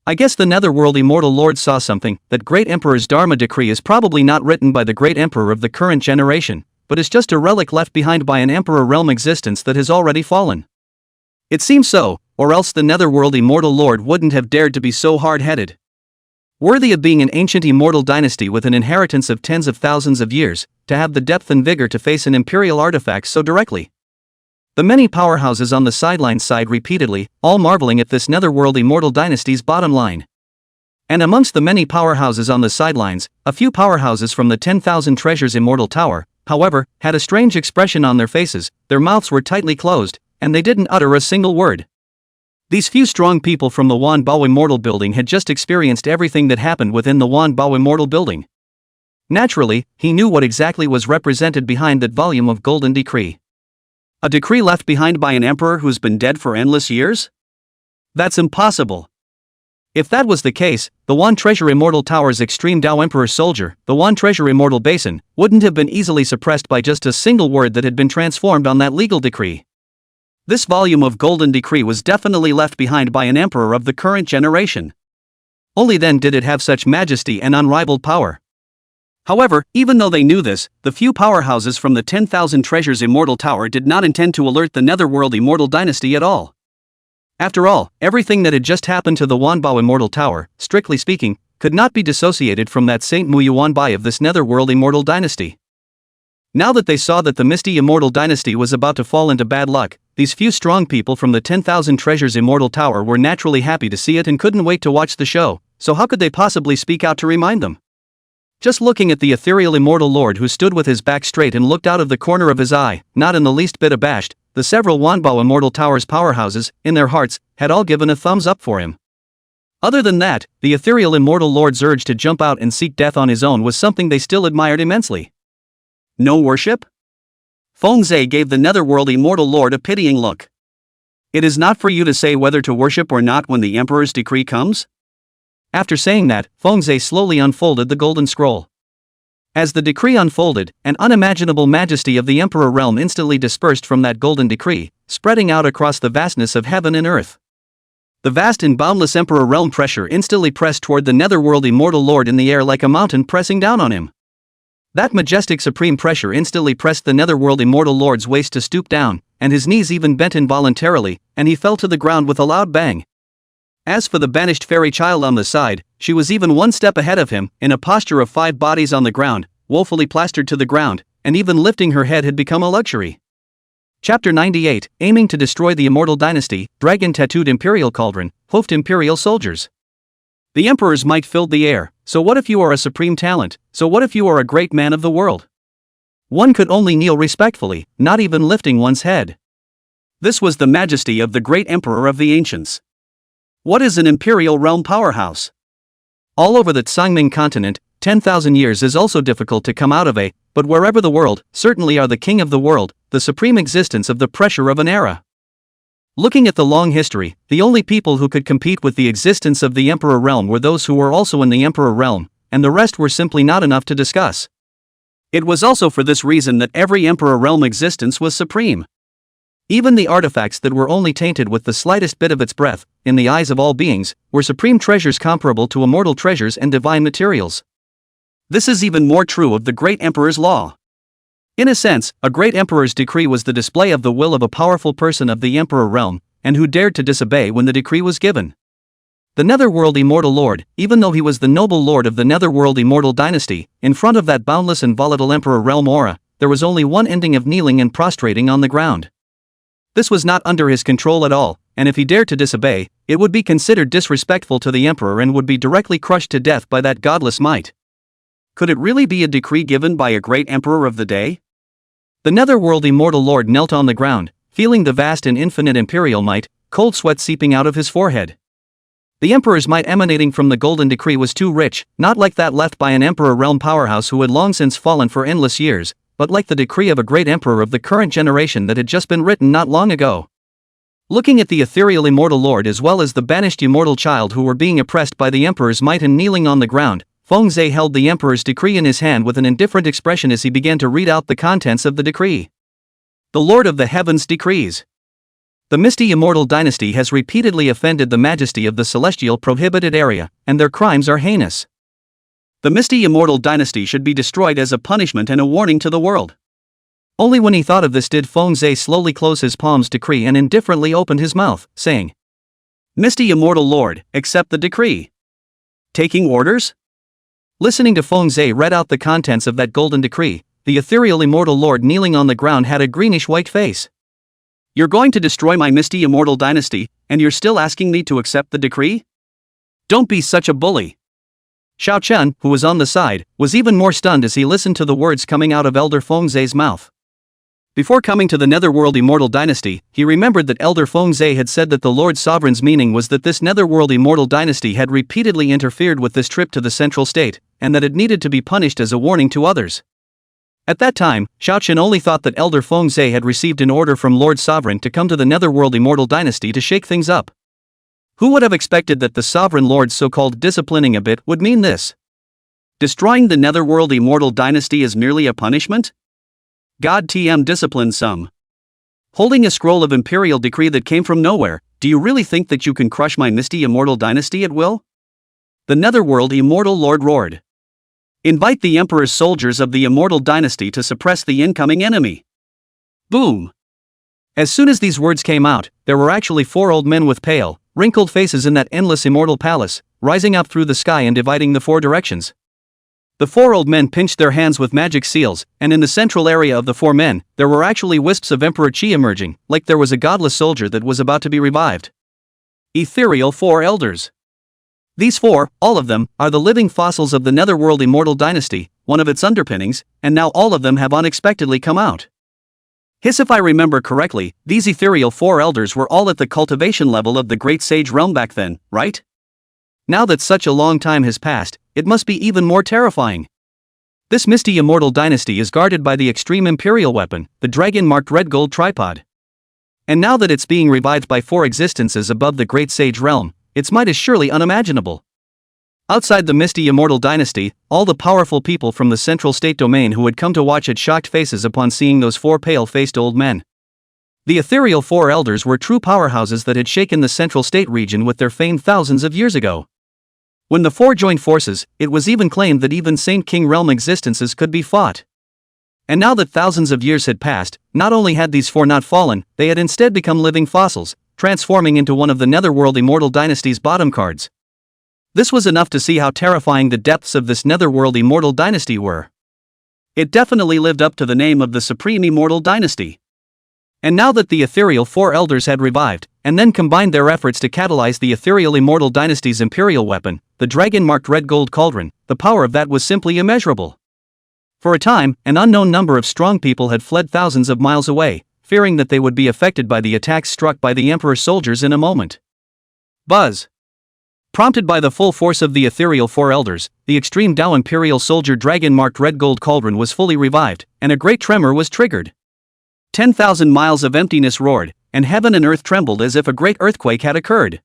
I guess the netherworld immortal lord saw something. That great emperor's dharma decree is probably not written by the great emperor of the current generation, but is just a relic left behind by an emperor realm existence that has already fallen. It seems so, or else the netherworld immortal lord wouldn't have dared to be so hard-headed. Worthy of being an ancient immortal dynasty with an inheritance of tens of thousands of years, to have the depth and vigor to face an imperial artifact so directly. The many powerhouses on the sidelines sighed repeatedly, all marveling at this netherworld immortal dynasty's bottom line. And amongst the many powerhouses on the sidelines, a few powerhouses from the 10,000 treasures immortal tower, however, had a strange expression on their faces. Their mouths were tightly closed, and they didn't utter a single word. These few strong people from the Wan Bao Immortal Building had just experienced everything that happened within the Wan Bao Immortal Building. Naturally, he knew what exactly was represented behind that volume of golden decree. A decree left behind by an emperor who's been dead for endless years? That's impossible. If that was the case, the Wan Treasure Immortal Tower's extreme Dao Emperor soldier, the Wan Treasure Immortal Basin, wouldn't have been easily suppressed by just a single word that had been transformed on that legal decree. This volume of golden decree was definitely left behind by an emperor of the current generation. Only then did it have such majesty and unrivaled power. However, even though they knew this, the few powerhouses from the 10,000 Treasures Immortal Tower did not intend to alert the Netherworld Immortal Dynasty at all. After all, everything that had just happened to the Wanbao Immortal Tower, strictly speaking, could not be dissociated from that Saint Muyu Wanbai of this Netherworld Immortal Dynasty. Now that they saw that the Misty Immortal Dynasty was about to fall into bad luck, these few strong people from the 10,000 Treasures Immortal Tower were naturally happy to see it and couldn't wait to watch the show, so how could they possibly speak out to remind them? Just looking at the ethereal immortal lord who stood with his back straight and looked out of the corner of his eye, not in the least bit abashed, the several Wanbao Immortal Tower's powerhouses, in their hearts, had all given a thumbs up for him. Other than that, the ethereal immortal lord's urge to jump out and seek death on his own was something they still admired immensely. No worship? Fengzhe gave the Netherworld Immortal Lord a pitying look. It is not for you to say whether to worship or not when the Emperor's decree comes? After saying that, Fengzhe slowly unfolded the golden scroll. As the decree unfolded, an unimaginable majesty of the Emperor realm instantly dispersed from that golden decree, spreading out across the vastness of heaven and earth. The vast and boundless Emperor realm pressure instantly pressed toward the Netherworld Immortal Lord in the air like a mountain pressing down on him. That majestic supreme pressure instantly pressed the Netherworld Immortal Lord's waist to stoop down, and his knees even bent involuntarily, and he fell to the ground with a loud bang. As for the banished fairy child on the side, she was even one step ahead of him, in a posture of 5 bodies on the ground, woefully plastered to the ground, and even lifting her head had become a luxury. Chapter 98, aiming to destroy the Immortal Dynasty, dragon-tattooed Imperial Cauldron, hoofed Imperial soldiers. The Emperor's might filled the air, so what if you are a supreme talent, so what if you are a great man of the world? One could only kneel respectfully, not even lifting one's head. This was the majesty of the great Emperor of the Ancients. What is an Imperial Realm powerhouse? All over the Tsangming continent, 10,000 years is also difficult to come out of but wherever the world, certainly are the king of the world, the supreme existence of the pressure of an era. Looking at the long history, the only people who could compete with the existence of the Emperor Realm were those who were also in the Emperor Realm, and the rest were simply not enough to discuss. It was also for this reason that every Emperor Realm existence was supreme. Even the artifacts that were only tainted with the slightest bit of its breath, in the eyes of all beings, were supreme treasures comparable to immortal treasures and divine materials. This is even more true of the great Emperor's law. In a sense, a great Emperor's decree was the display of the will of a powerful person of the Emperor Realm, and who dared to disobey when the decree was given. The Netherworld Immortal Lord, even though he was the noble lord of the Netherworld Immortal Dynasty, in front of that boundless and volatile Emperor Realm aura, there was only one ending of kneeling and prostrating on the ground. This was not under his control at all, and if he dared to disobey, it would be considered disrespectful to the emperor and would be directly crushed to death by that godless might. Could it really be a decree given by a great emperor of the day? The netherworld immortal lord knelt on the ground, feeling the vast and infinite imperial might, cold sweat seeping out of his forehead. The emperor's might emanating from the golden decree was too rich, not like that left by an emperor realm powerhouse who had long since fallen for endless years, but like the decree of a great emperor of the current generation that had just been written not long ago. Looking at the ethereal immortal lord as well as the banished immortal child who were being oppressed by the emperor's might and kneeling on the ground, Qingxue held the emperor's decree in his hand with an indifferent expression as he began to read out the contents of the decree. The Lord of the Heavens decrees. The misty immortal dynasty has repeatedly offended the majesty of the celestial prohibited area, and their crimes are heinous. The misty immortal dynasty should be destroyed as a punishment and a warning to the world. Only when he thought of this did Qingxue slowly close his palm's decree and indifferently opened his mouth, saying, "Misty immortal lord, accept the decree." Taking orders? Listening to Qingxue read out the contents of that golden decree, the ethereal immortal lord kneeling on the ground had a greenish-white face. "You're going to destroy my misty immortal dynasty, and you're still asking me to accept the decree? Don't be such a bully." Xiao Chen, who was on the side, was even more stunned as he listened to the words coming out of Elder Qingxue's mouth. Before coming to the netherworld immortal dynasty, he remembered that Elder Qingxue had said that the Lord Sovereign's meaning was that this netherworld immortal dynasty had repeatedly interfered with this trip to the central state, and that it needed to be punished as a warning to others. At that time, Xiao Chen only thought that Elder Qingxue had received an order from Lord Sovereign to come to the netherworld immortal dynasty to shake things up. Who would have expected that the Sovereign Lord's so-called disciplining a bit would mean this? Destroying the netherworld immortal dynasty is merely a punishment? God TM disciplined some. Holding a scroll of imperial decree that came from nowhere, do you really think that you can crush my misty immortal dynasty at will? The netherworld immortal lord roared. Invite the emperor's soldiers of the immortal dynasty to suppress the incoming enemy. Boom! As soon as these words came out, there were actually 4 old men with pale, wrinkled faces in that endless immortal palace, rising up through the sky and dividing the 4 directions. The 4 old men pinched their hands with magic seals, and in the central area of the 4 men, there were actually wisps of Emperor Qi emerging, like there was a godless soldier that was about to be revived. Ethereal 4 elders. These 4, all of them, are the living fossils of the netherworld immortal dynasty, one of its underpinnings, and now all of them have unexpectedly come out. Hiss, if I remember correctly, these ethereal 4 elders were all at the cultivation level of the great sage realm back then, right? Now that such a long time has passed, it must be even more terrifying. This misty immortal dynasty is guarded by the extreme imperial weapon, the dragon-marked red gold tripod. And now that it's being revived by 4 existences above the great sage realm, its might is surely unimaginable. Outside the misty immortal dynasty, all the powerful people from the central state domain who had come to watch had shocked faces upon seeing those 4 pale-faced old men. The ethereal 4 elders were true powerhouses that had shaken the central state region with their fame thousands of years ago. When the 4 joined forces, it was even claimed that even Saint King realm existences could be fought. And now that thousands of years had passed, not only had these 4 not fallen, they had instead become living fossils, transforming into one of the netherworld immortal dynasty's bottom cards. This was enough to see how terrifying the depths of this netherworld immortal dynasty were. It definitely lived up to the name of the supreme immortal dynasty. And now that the ethereal 4 elders had revived, and then combined their efforts to catalyze the ethereal immortal dynasty's imperial weapon, the dragon-marked red gold cauldron, the power of that was simply immeasurable. For a time, an unknown number of strong people had fled thousands of miles away, fearing that they would be affected by the attacks struck by the Emperor's soldiers in a moment. Buzz! Prompted by the full force of the ethereal 4 elders, the extreme Dao Imperial Soldier dragon-marked red gold cauldron was fully revived, and a great tremor was triggered. 10,000 miles of emptiness roared, and heaven and earth trembled as if a great earthquake had occurred.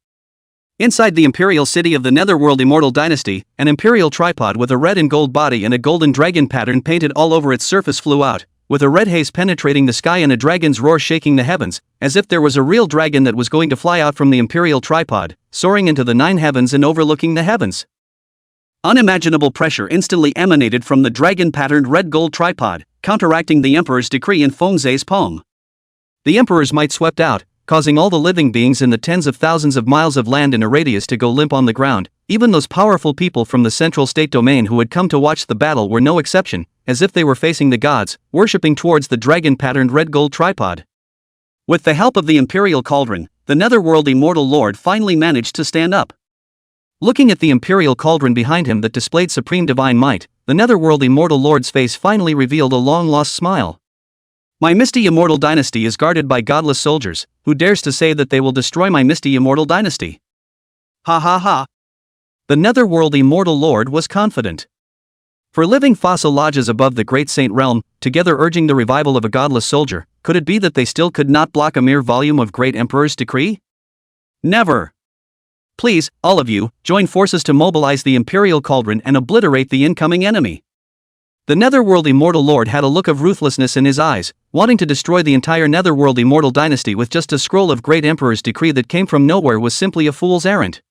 Inside the imperial city of the netherworld immortal dynasty, an imperial tripod with a red and gold body and a golden dragon pattern painted all over its surface flew out, with a red haze penetrating the sky and a dragon's roar shaking the heavens, as if there was a real dragon that was going to fly out from the imperial tripod, soaring into the 9 heavens and overlooking the heavens. Unimaginable pressure instantly emanated from the dragon-patterned red gold tripod, counteracting the Emperor's decree in Qingxue's palm. The Emperor's might swept out, causing all the living beings in the tens of thousands of miles of land in a radius to go limp on the ground. Even those powerful people from the central state domain who had come to watch the battle were no exception, as if they were facing the gods, worshipping towards the dragon-patterned red gold tripod. With the help of the imperial cauldron, the netherworld immortal lord finally managed to stand up. Looking at the imperial cauldron behind him that displayed supreme divine might, the netherworld immortal lord's face finally revealed a long-lost smile. My misty immortal dynasty is guarded by godless soldiers, who dares to say that they will destroy my misty immortal dynasty? Ha ha ha. The netherworld immortal lord was confident. For living fossil lodges above the great saint realm, together urging the revival of a godless soldier, could it be that they still could not block a mere volume of great emperor's decree? Never. Please, all of you, join forces to mobilize the imperial cauldron and obliterate the incoming enemy. The netherworld immortal lord had a look of ruthlessness in his eyes, wanting to destroy the entire netherworld immortal dynasty with just a scroll of great emperor's decree that came from nowhere was simply a fool's errand.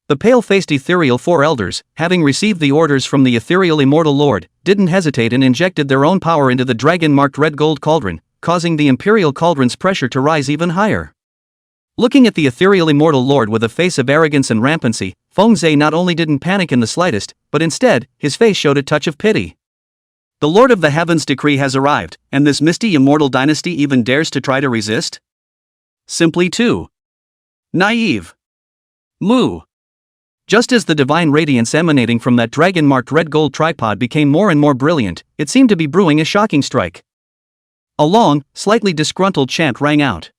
The pale-faced ethereal four elders, having received the orders from the ethereal immortal lord, didn't hesitate and injected their own power into the dragon-marked red gold cauldron, causing the imperial cauldron's pressure to rise even higher. Looking at the ethereal immortal lord with a face of arrogance and rampancy, Qingxue not only didn't panic in the slightest, but instead, his face showed a touch of pity. The Lord of the Heavens' decree has arrived, and this misty immortal dynasty even dares to try to resist? Simply too naive. Moo. Just as the divine radiance emanating from that dragon-marked red gold tripod became more and more brilliant, it seemed to be brewing a shocking strike. A long, slightly disgruntled chant rang out.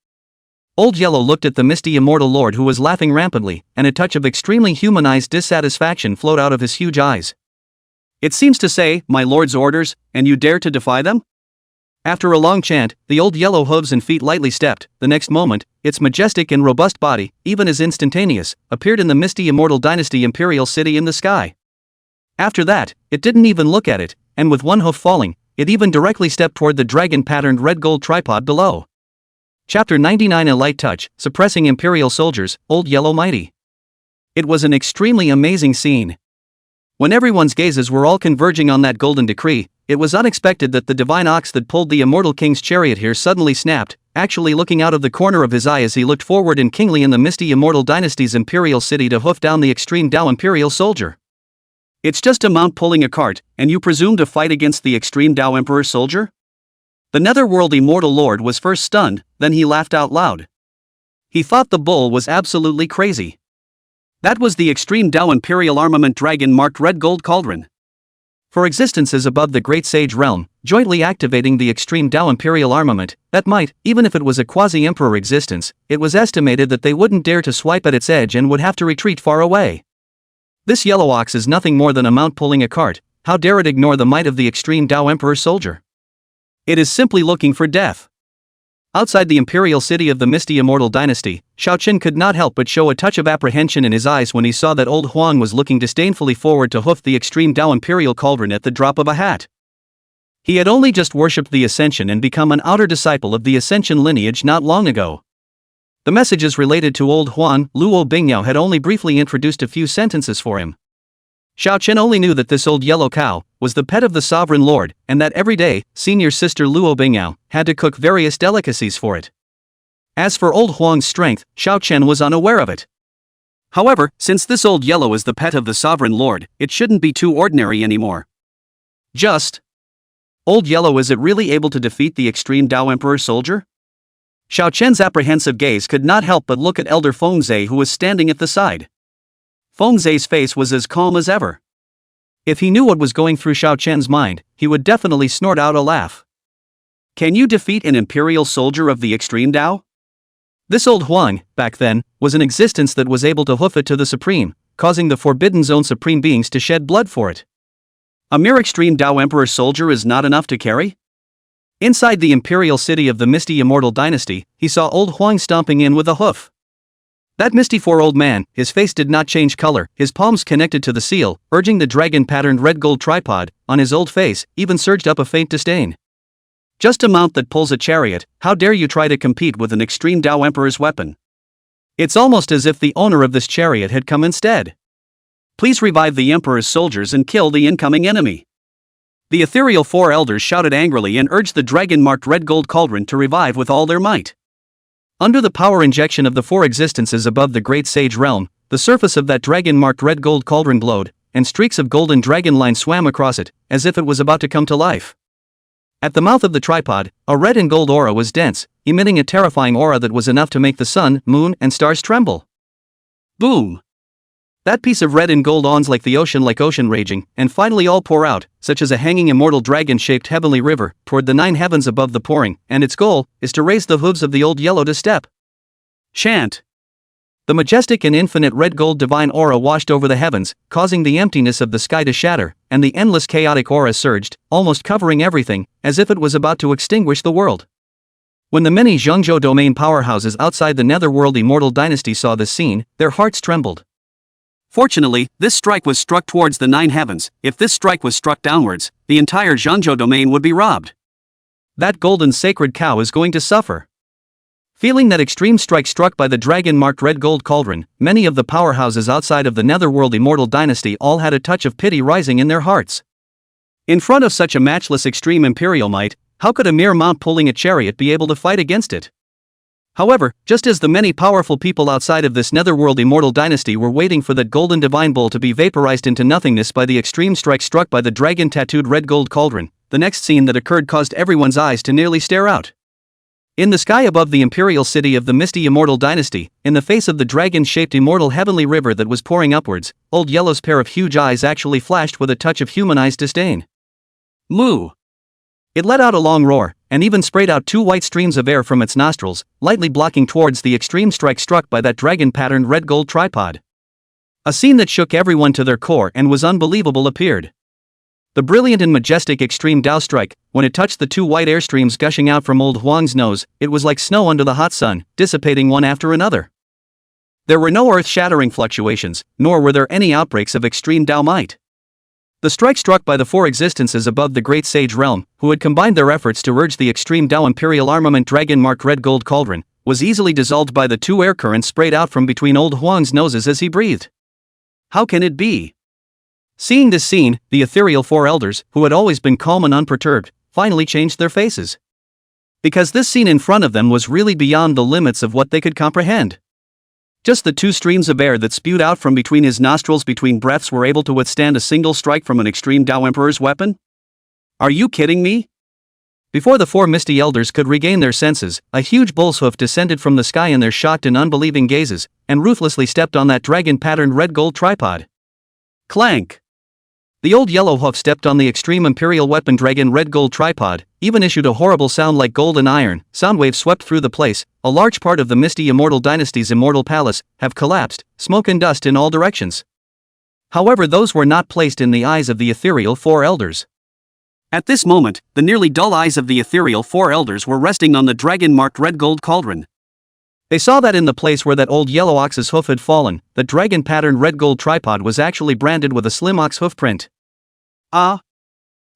Old Yellow looked at the misty immortal lord who was laughing rampantly, and a touch of extremely humanized dissatisfaction flowed out of his huge eyes. It seems to say, my lord's orders, and you dare to defy them? After a long chant, the old yellow hooves and feet lightly stepped. The next moment, its majestic and robust body, even as instantaneous, appeared in the misty immortal dynasty imperial city in the sky. After that, it didn't even look at it, and with one hoof falling, it even directly stepped toward the dragon-patterned red gold tripod below. Chapter 99 A Light Touch, Suppressing Imperial Soldiers, Old Yellow Mighty. It was an extremely amazing scene. When everyone's gazes were all converging on that golden decree, it was unexpected that the divine ox that pulled the immortal king's chariot here suddenly snapped, actually looking out of the corner of his eye as he looked forward in kingly in the misty immortal dynasty's imperial city to hoof down the extreme Dao imperial soldier. It's just a mount pulling a cart, and you presume to fight against the extreme Dao emperor soldier? The netherworld immortal lord was first stunned, then he laughed out loud. He thought the bull was absolutely crazy. That was the extreme Dao imperial armament dragon-marked red gold cauldron. For existences above the great sage realm, jointly activating the extreme Dao imperial armament, that might, even if it was a quasi-emperor existence, it was estimated that they wouldn't dare to swipe at its edge and would have to retreat far away. This yellow ox is nothing more than a mount pulling a cart. How dare it ignore the might of the extreme Dao emperor soldier? It is simply looking for death. Outside the imperial city of the misty immortal dynasty, Xiaoqin could not help but show a touch of apprehension in his eyes when he saw that old Huang was looking disdainfully forward to hoof the extreme Dao imperial cauldron at the drop of a hat. He had only just worshipped the Ascension and become an outer disciple of the Ascension lineage not long ago. The messages related to old Huang, Luo Bingyao had only briefly introduced a few sentences for him. Xiaoqin only knew that this old yellow cow was the pet of the sovereign lord, and that every day, senior sister Luo Bingyao had to cook various delicacies for it. As for old Huang's strength, Xiaoqin was unaware of it. However, since this old yellow is the pet of the sovereign lord, it shouldn't be too ordinary anymore. Just old yellow, is it really able to defeat the extreme Dao emperor soldier? Xiaoqin's apprehensive gaze could not help but look at elder Qingxue who was standing at the side. Qingxue's face was as calm as ever. If he knew what was going through Xiaoqin's mind, he would definitely snort out a laugh. Can you defeat an imperial soldier of the extreme Dao? This old Huang, back then, was an existence that was able to hoof it to the supreme, causing the forbidden zone supreme beings to shed blood for it. A mere extreme Dao emperor soldier is not enough to carry? Inside the imperial city of the misty immortal dynasty, he saw old Huang stomping in with a hoof. That misty four-old man, his face did not change color, his palms connected to the seal, urging the dragon-patterned red gold tripod, on his old face, even surged up a faint disdain. Just a mount that pulls a chariot, how dare you try to compete with an extreme Dao emperor's weapon? It's almost as if the owner of this chariot had come instead. Please revive the emperor's soldiers and kill the incoming enemy. The ethereal four elders shouted angrily and urged the dragon-marked red gold cauldron to revive with all their might. Under the power injection of the four existences above the great sage realm, the surface of that dragon-marked red gold cauldron glowed, and streaks of golden dragon line swam across it, as if it was about to come to life. At the mouth of the tripod, a red and gold aura was dense, emitting a terrifying aura that was enough to make the sun, moon, and stars tremble. Boom! That piece of red and gold ons like ocean raging, and finally all pour out, such as a hanging immortal dragon-shaped heavenly river, toward the 9 heavens above the pouring, and its goal is to raise the hooves of the old yellow to step. Chant! The majestic and infinite red-gold divine aura washed over the heavens, causing the emptiness of the sky to shatter, and the endless chaotic aura surged, almost covering everything, as if it was about to extinguish the world. When the many Qingxue domain powerhouses outside the netherworld immortal dynasty saw this scene, their hearts trembled. Fortunately, this strike was struck towards the 9 heavens. If this strike was struck downwards, the entire Qingxue domain would be robbed. That golden sacred cow is going to suffer. Feeling that extreme strike struck by the dragon-marked red gold cauldron, many of the powerhouses outside of the netherworld immortal dynasty all had a touch of pity rising in their hearts. In front of such a matchless extreme imperial might, how could a mere mount pulling a chariot be able to fight against it? However, just as the many powerful people outside of this netherworld immortal dynasty were waiting for that golden divine bowl to be vaporized into nothingness by the extreme strike struck by the dragon-tattooed red gold cauldron, the next scene that occurred caused everyone's eyes to nearly stare out. In the sky above the imperial city of the misty immortal dynasty, in the face of the dragon-shaped immortal heavenly river that was pouring upwards, Old Yellow's pair of huge eyes actually flashed with a touch of humanized disdain. Moo! It let out a long roar, and even sprayed out 2 white streams of air from its nostrils, lightly blocking towards the extreme strike struck by that dragon-patterned red gold tripod. A scene that shook everyone to their core and was unbelievable appeared. The brilliant and majestic extreme Dao strike, when it touched the 2 white air streams gushing out from Old Huang's nose, it was like snow under the hot sun, dissipating one after another. There were no earth-shattering fluctuations, nor were there any outbreaks of extreme Dao might. The strike struck by the 4 existences above the great sage realm, who had combined their efforts to urge the extreme Dao imperial armament dragon-marked red gold cauldron, was easily dissolved by the 2 air currents sprayed out from between Old Huang's noses as he breathed. How can it be? Seeing this scene, the ethereal 4 elders, who had always been calm and unperturbed, finally changed their faces. Because this scene in front of them was really beyond the limits of what they could comprehend. Just the 2 streams of air that spewed out from between his nostrils between breaths were able to withstand a single strike from an extreme Dao Emperor's weapon? Are you kidding me? Before the 4 misty elders could regain their senses, a huge bull's hoof descended from the sky in their shocked and unbelieving gazes, and ruthlessly stepped on that dragon-patterned red gold tripod. Clank! The old yellow hoof stepped on the extreme imperial weapon dragon red gold tripod, even issued a horrible sound like gold and iron. Sound waves swept through the place. A large part of the misty immortal dynasty's immortal palace have collapsed, smoke and dust in all directions. However, those were not placed in the eyes of the ethereal 4 elders. At this moment, the nearly dull eyes of the ethereal 4 elders were resting on the dragon-marked red gold cauldron. They saw that in the place where that old yellow ox's hoof had fallen, the dragon-patterned red gold tripod was actually branded with a slim ox hoof print. Ah!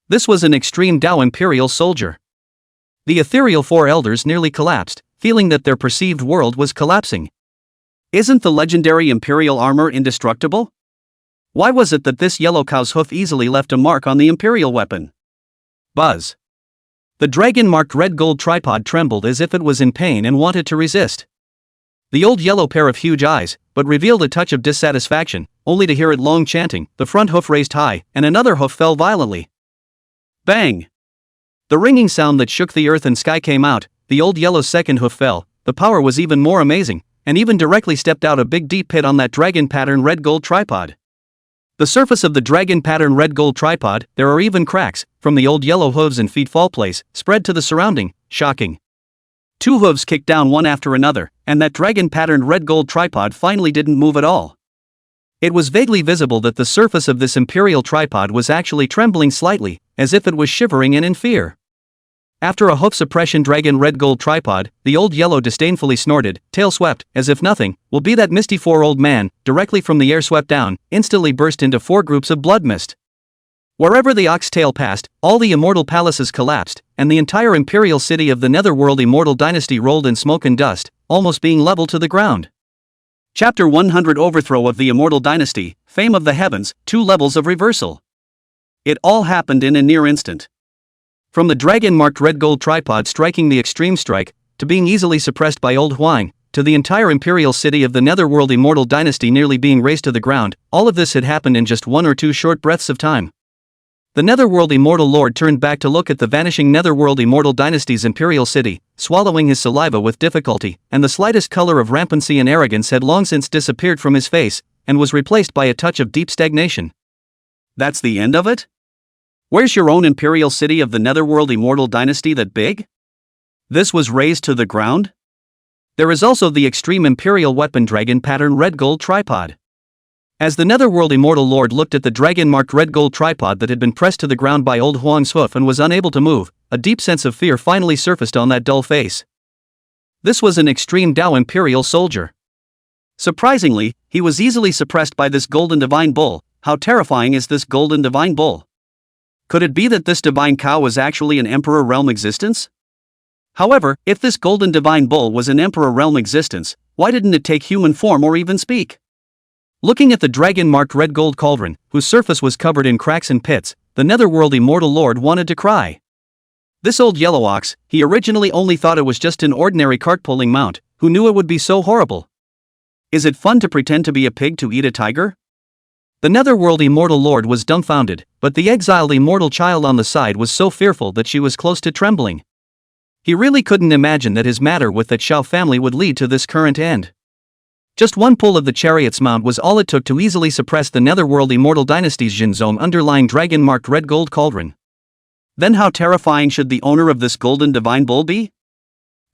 This was an extreme Dao imperial soldier. The ethereal 4 elders nearly collapsed, feeling that their perceived world was collapsing. Isn't the legendary imperial armor indestructible? Why was it that this yellow cow's hoof easily left a mark on the imperial weapon? Buzz! The dragon-marked red gold tripod trembled as if it was in pain and wanted to resist. The old yellow pair of huge eyes, but revealed a touch of dissatisfaction, only to hear it long chanting. The front hoof raised high, and another hoof fell violently. Bang! The ringing sound that shook the earth and sky came out. The old yellow's second hoof fell. The power was even more amazing, and even directly stepped out a big deep pit on that dragon-patterned red gold tripod. The surface of the dragon-patterned red gold tripod, there are even cracks, from the old yellow hooves and feet fall place, spread to the surrounding. Shocking. 2 hooves kicked down one after another, and that dragon-patterned red gold tripod finally didn't move at all. It was vaguely visible that the surface of this imperial tripod was actually trembling slightly, as if it was shivering and in fear. After a hoof suppression dragon red gold tripod, the old yellow disdainfully snorted, tail swept, as if nothing will be that misty 4 old man, directly from the air swept down, instantly burst into 4 groups of blood mist. Wherever the ox tail passed, all the immortal palaces collapsed, and the entire imperial city of the netherworld immortal dynasty rolled in smoke and dust, almost being leveled to the ground. Chapter 100 Overthrow of the Immortal Dynasty, Fame of the Heavens, 2 Levels of Reversal. It all happened in a near instant. From the dragon-marked red gold tripod striking the extreme strike, to being easily suppressed by Old Huang, to the entire imperial city of the netherworld immortal dynasty nearly being razed to the ground, all of this had happened in just 1 or 2 short breaths of time. The Netherworld Immortal Lord turned back to look at the vanishing Netherworld Immortal Dynasty's imperial city, swallowing his saliva with difficulty, and the slightest color of rampancy and arrogance had long since disappeared from his face, and was replaced by a touch of deep stagnation. That's the end of it? Where's your own imperial city of the Netherworld Immortal Dynasty that big? This was razed to the ground? There is also the extreme imperial weapon dragon pattern red gold tripod. As the Netherworld Immortal Lord looked at the dragon-marked red gold tripod that had been pressed to the ground by old Huang's hoof and was unable to move, a deep sense of fear finally surfaced on that dull face. This was an extreme Dao imperial soldier. Surprisingly, he was easily suppressed by this golden divine bull. How terrifying is this golden divine bull? Could it be that this divine cow was actually an emperor realm existence? However, if this golden divine bull was an emperor realm existence, why didn't it take human form or even speak? Looking at the dragon-marked red gold cauldron, whose surface was covered in cracks and pits, the Netherworld Immortal Lord wanted to cry. This old yellow ox, he originally only thought it was just an ordinary cart-pulling mount, who knew it would be so horrible. Is it fun to pretend to be a pig to eat a tiger? The Netherworld Immortal Lord was dumbfounded, but the exiled immortal child on the side was so fearful that she was close to trembling. He really couldn't imagine that his matter with that Shao family would lead to this current end. Just one pull of the chariot's mount was all it took to easily suppress the Netherworld Immortal Dynasty's Jinzong underlying dragon-marked red gold cauldron. Then how terrifying should the owner of this golden divine bull be?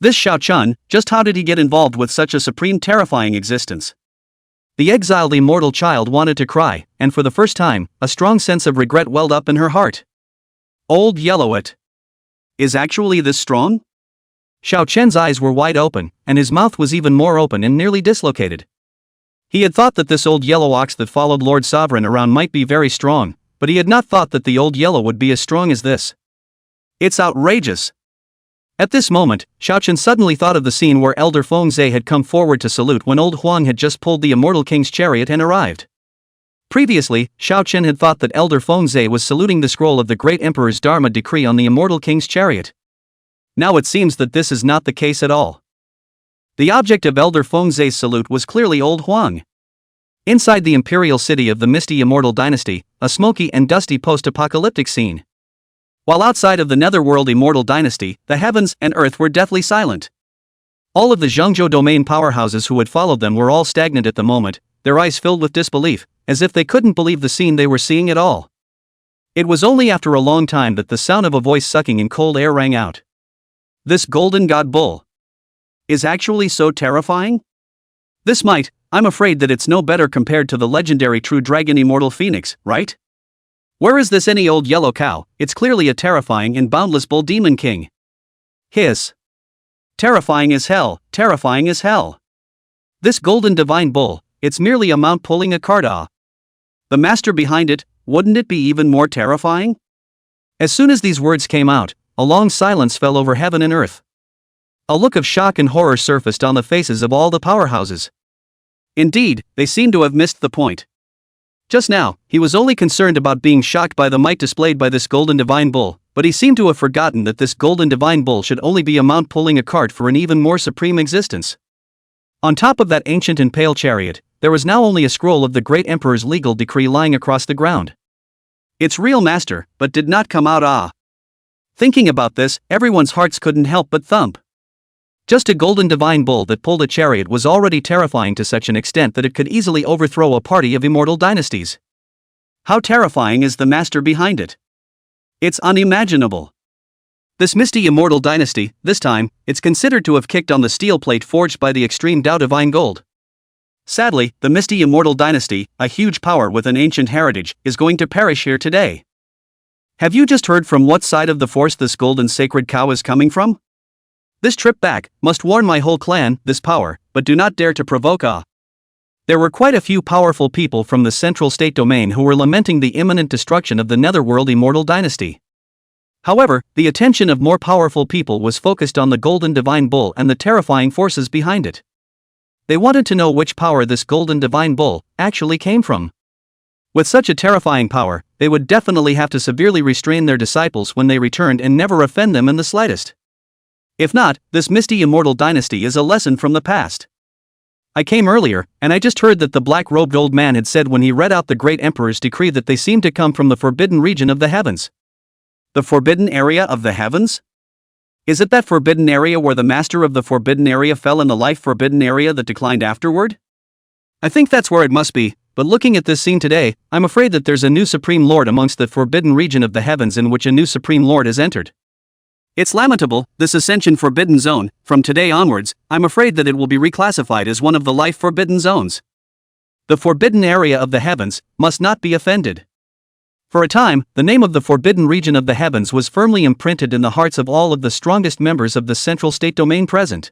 This Shao Chun, just how did he get involved with such a supreme terrifying existence? The exiled immortal child wanted to cry, and for the first time, a strong sense of regret welled up in her heart. Old Yellowit. Is actually this strong? Shao Chen's eyes were wide open, and his mouth was even more open and nearly dislocated. He had thought that this old yellow ox that followed Lord Sovereign around might be very strong, but he had not thought that the old yellow would be as strong as this. It's outrageous. At this moment, Shao Chen suddenly thought of the scene where Elder Feng Zhe had come forward to salute when old Huang had just pulled the immortal king's chariot and arrived. Previously, Shao Chen had thought that Elder Feng Zhe was saluting the scroll of the great emperor's Dharma decree on the immortal king's chariot. Now it seems that this is not the case at all. The object of Elder Feng Zhe's salute was clearly old Huang. Inside the imperial city of the misty immortal dynasty, a smoky and dusty post-apocalyptic scene. While outside of the Netherworld Immortal Dynasty, the heavens and earth were deathly silent. All of the Zhengzhou domain powerhouses who had followed them were all stagnant at the moment, their eyes filled with disbelief, as if they couldn't believe the scene they were seeing at all. It was only after a long time that the sound of a voice sucking in cold air rang out. This golden god bull is actually so terrifying? This might, I'm afraid that it's no better compared to the legendary true dragon immortal phoenix, right? Where is this any old yellow cow? It's clearly a terrifying and boundless bull demon king. Hiss. Terrifying as hell, terrifying as hell. This golden divine bull, it's merely a mount pulling a cart. The master behind it, wouldn't it be even more terrifying? As soon as these words came out, a long silence fell over heaven and earth. A look of shock and horror surfaced on the faces of all the powerhouses. Indeed, they seemed to have missed the point. Just now, he was only concerned about being shocked by the might displayed by this golden divine bull, but he seemed to have forgotten that this golden divine bull should only be a mount pulling a cart for an even more supreme existence. On top of that ancient and pale chariot, there was now only a scroll of the great emperor's legal decree lying across the ground. Its real master, but did not come out. Thinking about this, everyone's hearts couldn't help but thump. Just a golden divine bull that pulled a chariot was already terrifying to such an extent that it could easily overthrow a party of immortal dynasties. How terrifying is the master behind it? It's unimaginable. This misty immortal dynasty, this time, it's considered to have kicked on the steel plate forged by the extreme Tao divine gold. Sadly, the misty immortal dynasty, a huge power with an ancient heritage, is going to perish here today. Have you just heard from what side of the force this golden sacred cow is coming from? This trip back must warn my whole clan, this power, but do not dare to provoke. There were quite a few powerful people from the central state domain who were lamenting the imminent destruction of the Netherworld Immortal Dynasty. However, the attention of more powerful people was focused on the golden divine bull and the terrifying forces behind it. They wanted to know which power this golden divine bull actually came from. With such a terrifying power, they would definitely have to severely restrain their disciples when they returned and never offend them in the slightest. If not, this misty immortal dynasty is a lesson from the past. I came earlier, and I just heard that the black-robed old man had said when he read out the great emperor's decree that they seemed to come from the forbidden region of the heavens. The forbidden area of the heavens? Is it that forbidden area where the master of the forbidden area fell in the life forbidden area that declined afterward? I think that's where it must be, but looking at this scene today, I'm afraid that there's a new supreme lord amongst the forbidden region of the heavens in which a new supreme lord has entered. It's lamentable, this ascension forbidden zone. From today onwards, I'm afraid that it will be reclassified as one of the life forbidden zones. The forbidden area of the heavens must not be offended. For a time, the name of the forbidden region of the heavens was firmly imprinted in the hearts of all of the strongest members of the central state domain present.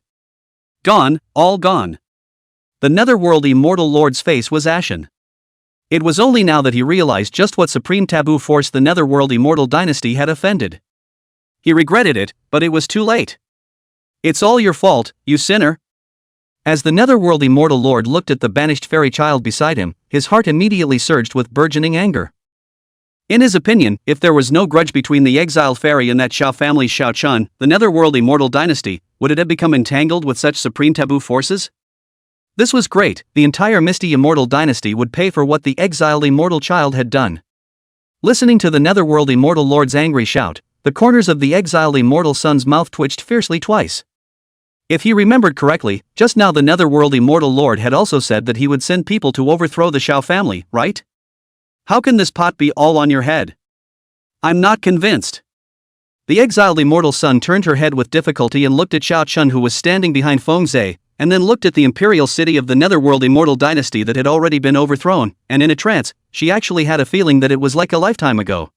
Gone, all gone. The netherworld immortal lord's face was ashen. It was only now that he realized just what supreme taboo force the netherworld immortal dynasty had offended. He regretted it, but it was too late. It's all your fault, you sinner. As the netherworld immortal lord looked at the banished fairy child beside him, his heart immediately surged with burgeoning anger. In his opinion, if there was no grudge between the exiled fairy and that Xiao family's Xiao Chun, the netherworld immortal dynasty, would it have become entangled with such supreme taboo forces? This was great, the entire misty immortal dynasty would pay for what the exiled immortal child had done. Listening to the netherworld immortal lord's angry shout, the corners of the exiled immortal son's mouth twitched fiercely twice. If he remembered correctly, just now the netherworld immortal lord had also said that he would send people to overthrow the Xiao family, right? How can this pot be all on your head? I'm not convinced. The exiled immortal son turned her head with difficulty and looked at Xiao Chun, who was standing behind Fengzhe, and then looked at the imperial city of the netherworld immortal dynasty that had already been overthrown, and in a trance, she actually had a feeling that it was like a lifetime ago.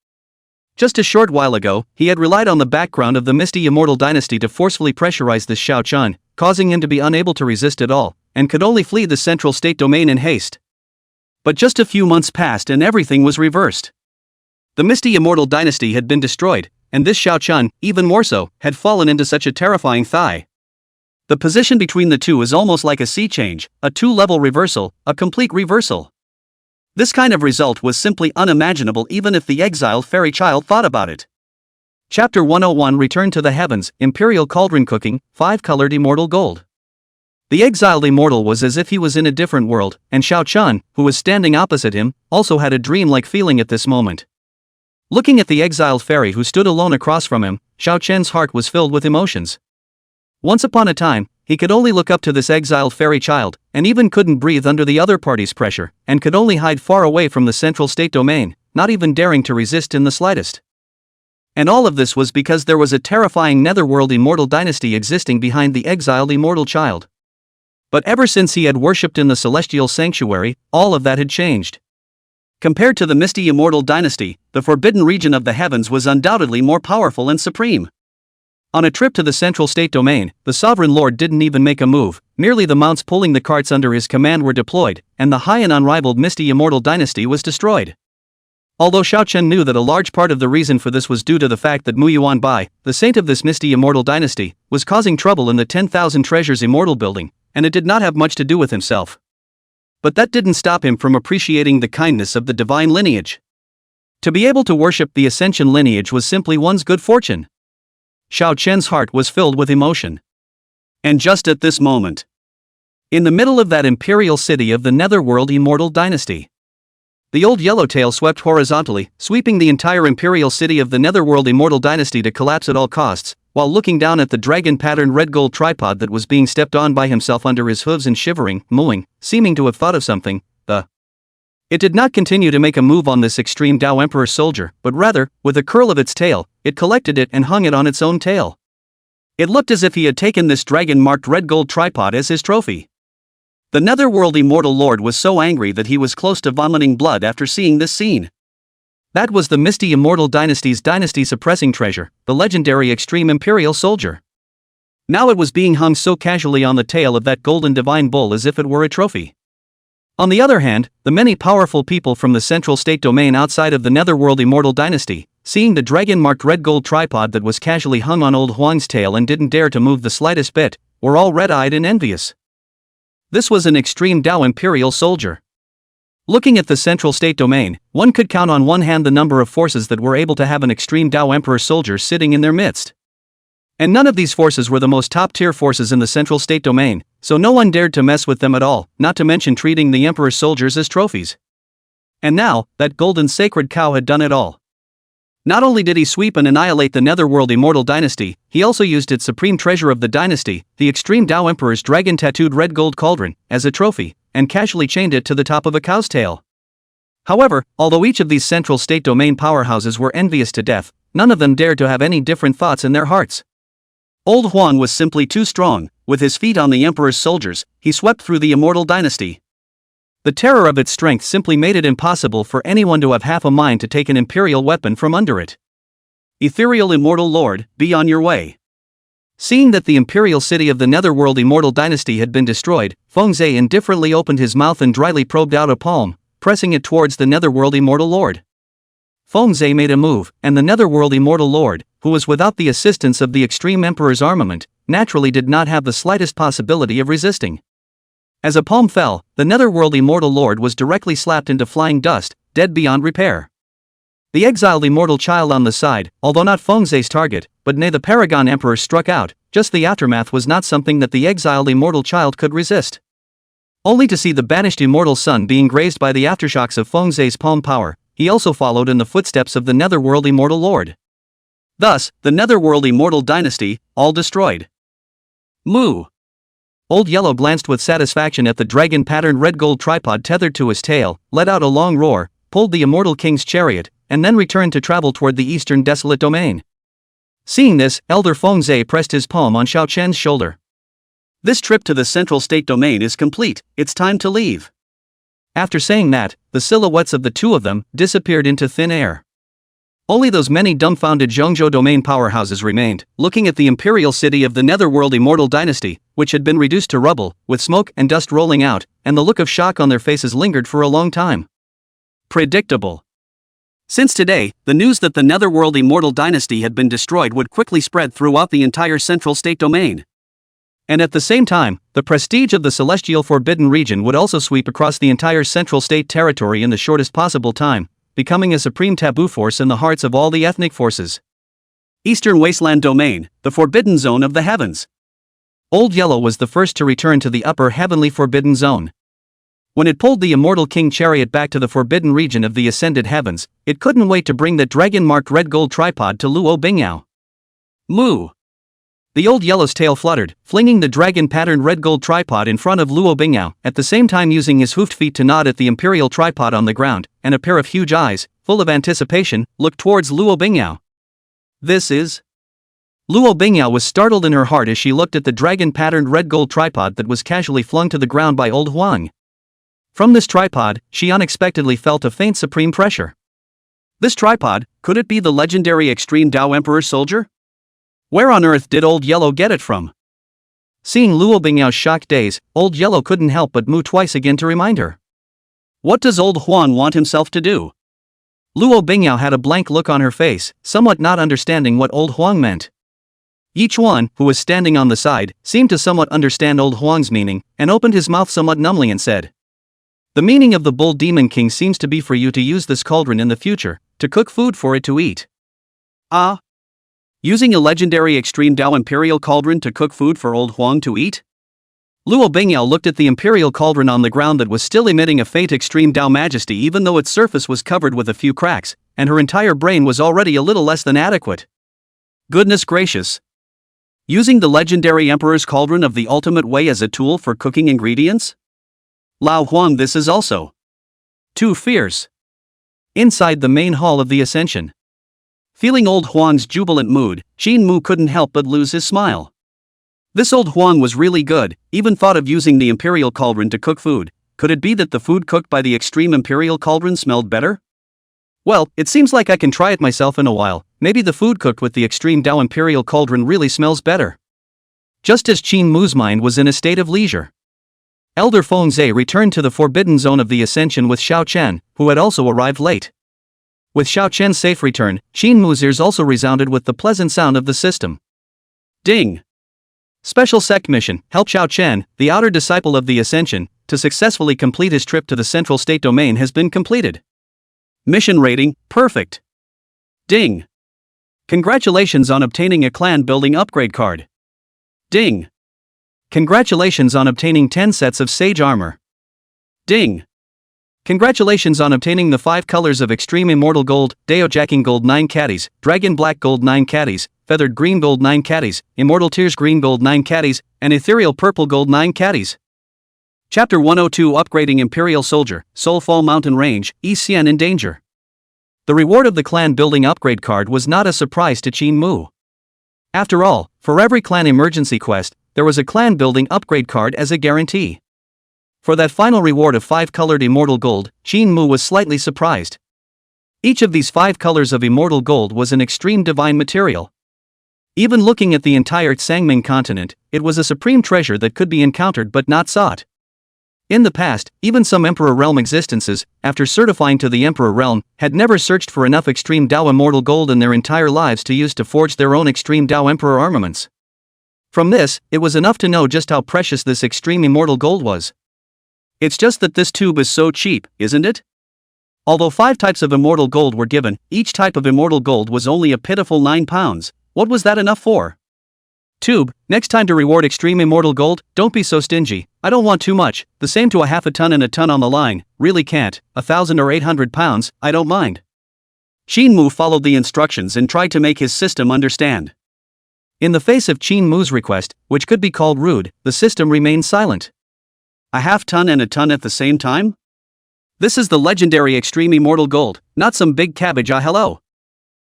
Just a short while ago, he had relied on the background of the misty immortal dynasty to forcefully pressurize this Xiao Chun, causing him to be unable to resist at all, and could only flee the central state domain in haste. But just a few months passed and everything was reversed. The misty immortal dynasty had been destroyed, and this Xiao Chun, even more so, had fallen into such a terrifying thigh. The position between the two is almost like a sea change, a two-level reversal, a complete reversal. This kind of result was simply unimaginable even if the exiled fairy child thought about it. Chapter 101 Return to the Heavens, Imperial Cauldron Cooking, 5-Colored Immortal Gold. The exiled immortal was as if he was in a different world, and Xiao Chun, who was standing opposite him, also had a dream-like feeling at this moment. Looking at the exiled fairy who stood alone across from him, Xiao Chen's heart was filled with emotions. Once upon a time, he could only look up to this exiled fairy child, and even couldn't breathe under the other party's pressure, and could only hide far away from the central state domain, not even daring to resist in the slightest. And all of this was because there was a terrifying netherworld immortal dynasty existing behind the exiled immortal child. But ever since he had worshipped in the celestial sanctuary, all of that had changed. Compared to the misty immortal dynasty, the forbidden region of the heavens was undoubtedly more powerful and supreme. On a trip to the central state domain, the sovereign lord didn't even make a move, merely the mounts pulling the carts under his command were deployed, and the high and unrivaled misty immortal dynasty was destroyed. Although Xiao Chen knew that a large part of the reason for this was due to the fact that Mu Yuan Bai, the saint of this misty immortal dynasty, was causing trouble in the 10,000 treasures immortal building, and it did not have much to do with himself. But that didn't stop him from appreciating the kindness of the divine lineage. To be able to worship the ascension lineage was simply one's good fortune. Xiao Chen's heart was filled with emotion. And just at this moment, in the middle of that imperial city of the netherworld immortal dynasty, the old yellowtail swept horizontally, sweeping the entire imperial city of the netherworld immortal dynasty to collapse at all costs, while looking down at the dragon-patterned red gold tripod that was being stepped on by himself under his hooves and shivering, mooing, seeming to have thought of something. It did not continue to make a move on this extreme Tao Emperor soldier, but rather, with a curl of its tail, it collected it and hung it on its own tail. It looked as if he had taken this dragon-marked red gold tripod as his trophy. The netherworld immortal lord was so angry that he was close to vomiting blood after seeing this scene. That was the misty immortal dynasty's dynasty-suppressing treasure, the legendary extreme imperial soldier. Now it was being hung so casually on the tail of that golden divine bull as if it were a trophy. On the other hand, the many powerful people from the central state domain outside of the netherworld immortal dynasty, seeing the dragon-marked red gold tripod that was casually hung on old Huang's tail and didn't dare to move the slightest bit, were all red-eyed and envious. This was an extreme Tao imperial soldier. Looking at the central state domain, one could count on one hand the number of forces that were able to have an extreme Tao emperor soldier sitting in their midst. And none of these forces were the most top-tier forces in the central state domain, so no one dared to mess with them at all, not to mention treating the emperor's soldiers as trophies. And now, that golden sacred cow had done it all. Not only did he sweep and annihilate the netherworld immortal dynasty, he also used its supreme treasure of the dynasty, the extreme Tao Emperor's dragon-tattooed red gold cauldron, as a trophy, and casually chained it to the top of a cow's tail. However, although each of these central state domain powerhouses were envious to death, none of them dared to have any different thoughts in their hearts. Old Huang was simply too strong. With his feet on the emperor's soldiers, he swept through the immortal dynasty. The terror of its strength simply made it impossible for anyone to have half a mind to take an imperial weapon from under it. Ethereal immortal lord, be on your way. Seeing that the imperial city of the netherworld immortal dynasty had been destroyed, Fengzhe indifferently opened his mouth and dryly probed out a palm, pressing it towards the netherworld immortal lord. Fengzhe made a move, and the netherworld immortal lord, who was without the assistance of the extreme emperor's armament, naturally did not have the slightest possibility of resisting. As a palm fell, the netherworld immortal lord was directly slapped into flying dust, dead beyond repair. The exiled immortal child on the side, although not Fengzhe's target, but nay the paragon emperor, struck out. Just the aftermath was not something that the exiled immortal child could resist. Only to see the banished immortal son being grazed by the aftershocks of Fengzhe's palm power, he also followed in the footsteps of the netherworld immortal lord. Thus, the netherworld immortal dynasty, all destroyed. Moo! Old Yellow glanced with satisfaction at the dragon-patterned red gold tripod tethered to his tail, let out a long roar, pulled the immortal king's chariot, and then returned to travel toward the eastern desolate domain. Seeing this, Elder Fengzhe pressed his palm on Xiao Chen's shoulder. This trip to the central state domain is complete, it's time to leave. After saying that, the silhouettes of the two of them disappeared into thin air. Only those many dumbfounded Zhongzhou domain powerhouses remained, looking at the imperial city of the netherworld immortal dynasty, which had been reduced to rubble, with smoke and dust rolling out, and the look of shock on their faces lingered for a long time. Predictable. Since today, the news that the netherworld immortal dynasty had been destroyed would quickly spread throughout the entire central state domain. And at the same time, the prestige of the celestial forbidden region would also sweep across the entire central state territory in the shortest possible time, becoming a supreme taboo force in the hearts of all the ethnic forces. Eastern Wasteland Domain, the forbidden zone of the heavens. Old Yellow was the first to return to the upper heavenly forbidden zone. When it pulled the immortal king chariot back to the forbidden region of the ascended heavens, it couldn't wait to bring that dragon-marked red gold tripod to Luo Bingyao. Moo! The Old Yellow's tail fluttered, flinging the dragon-patterned red gold tripod in front of Luo Bingyao, at the same time using his hoofed feet to nod at the imperial tripod on the ground, and a pair of huge eyes, full of anticipation, looked towards Luo Bingyao. This is... Luo Bingyao was startled in her heart as she looked at the dragon-patterned red gold tripod that was casually flung to the ground by Old Huang. From this tripod, she unexpectedly felt a faint supreme pressure. This tripod, could it be the legendary extreme Tao Emperor soldier? Where on earth did Old Yellow get it from? Seeing Luo Bingyao's shocked gaze, Old Yellow couldn't help but moo twice again to remind her. What does Old Huang want himself to do? Luo Bingyao had a blank look on her face, somewhat not understanding what Old Huang meant. Each one, who was standing on the side, seemed to somewhat understand Old Huang's meaning, and opened his mouth somewhat numbly and said, "The meaning of the Bull Demon King seems to be for you to use this cauldron in the future, to cook food for it to eat." Ah? Using a legendary extreme Tao Imperial cauldron to cook food for Old Huang to eat? Luo Bingyao looked at the Imperial cauldron on the ground that was still emitting a faint extreme Tao majesty even though its surface was covered with a few cracks, and her entire brain was already a little less than adequate. Goodness gracious! Using the legendary Emperor's cauldron of the ultimate way as a tool for cooking ingredients? Lao Huang, this is also too fierce. Inside the main hall of the Ascension. Feeling Old Huang's jubilant mood, Qin Mu couldn't help but lose his smile. This Old Huang was really good, even thought of using the Imperial cauldron to cook food. Could it be that the food cooked by the extreme Imperial cauldron smelled better? Well, it seems like I can try it myself in a while. Maybe the food cooked with the extreme Tao Imperial cauldron really smells better. Just as Qin Mu's mind was in a state of leisure, Elder Fengzhe returned to the forbidden zone of the Ascension with Xiao Chen, who had also arrived late. With Xiao Chen's safe return, Qin Mu's ears also resounded with the pleasant sound of the system. Ding! Special sect mission, help Xiao Chen, the outer disciple of the Ascension, to successfully complete his trip to the central state domain has been completed. Mission rating, perfect. Ding! Congratulations on obtaining a clan building upgrade card. Ding! Congratulations on obtaining 10 sets of sage armor. Ding! Congratulations on obtaining the 5 colors of extreme immortal gold, Daojacking gold 9 caddies, dragon black gold 9 caddies, feathered green gold 9 caddies, immortal tears green gold 9 caddies, and ethereal purple gold 9 caddies. Chapter 102 Upgrading Imperial Soldier, Soulfall Mountain Range, Xian in danger. The reward of the clan building upgrade card was not a surprise to Qingxue. After all, for every clan emergency quest, there was a clan building upgrade card as a guarantee. For that final reward of 5 colored immortal gold, Qingxue was slightly surprised. Each of these 5 colors of immortal gold was an extreme divine material. Even looking at the entire Sangming continent, it was a supreme treasure that could be encountered but not sought. In the past, even some Emperor Realm existences, after certifying to the Emperor Realm, had never searched for enough extreme Dao immortal gold in their entire lives to use to forge their own extreme Dao Emperor armaments. From this, it was enough to know just how precious this extreme immortal gold was. It's just that this tube is so cheap, isn't it? Although 5 types of immortal gold were given, each type of immortal gold was only a pitiful 9 pounds. What was that enough for? Tube, next time to reward extreme immortal gold, don't be so stingy. I don't want too much, the same to a half a ton and a ton on the line, really can't, 1,000 or 800 pounds, I don't mind. Qingxue followed the instructions and tried to make his system understand. In the face of Qingxue's request, which could be called rude, the system remained silent. A half ton and a ton at the same time? This is the legendary extreme immortal gold, not some big cabbage hello.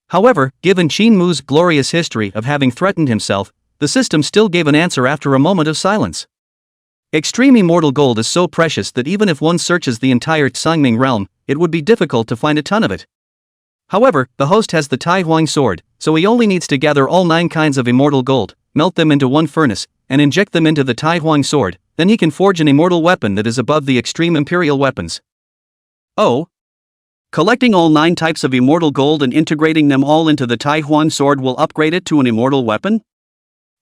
However, given Qingxue's glorious history of having threatened himself, the system still gave an answer after a moment of silence. Extreme immortal gold is so precious that even if one searches the entire Sangming realm, it would be difficult to find a ton of it. However, the host has the Taihuang sword, so he only needs to gather all 9 kinds of immortal gold, melt them into one furnace, and inject them into the Taihuang sword, then he can forge an immortal weapon that is above the extreme imperial weapons. Oh? Collecting all 9 types of immortal gold and integrating them all into the Taihuang sword will upgrade it to an immortal weapon?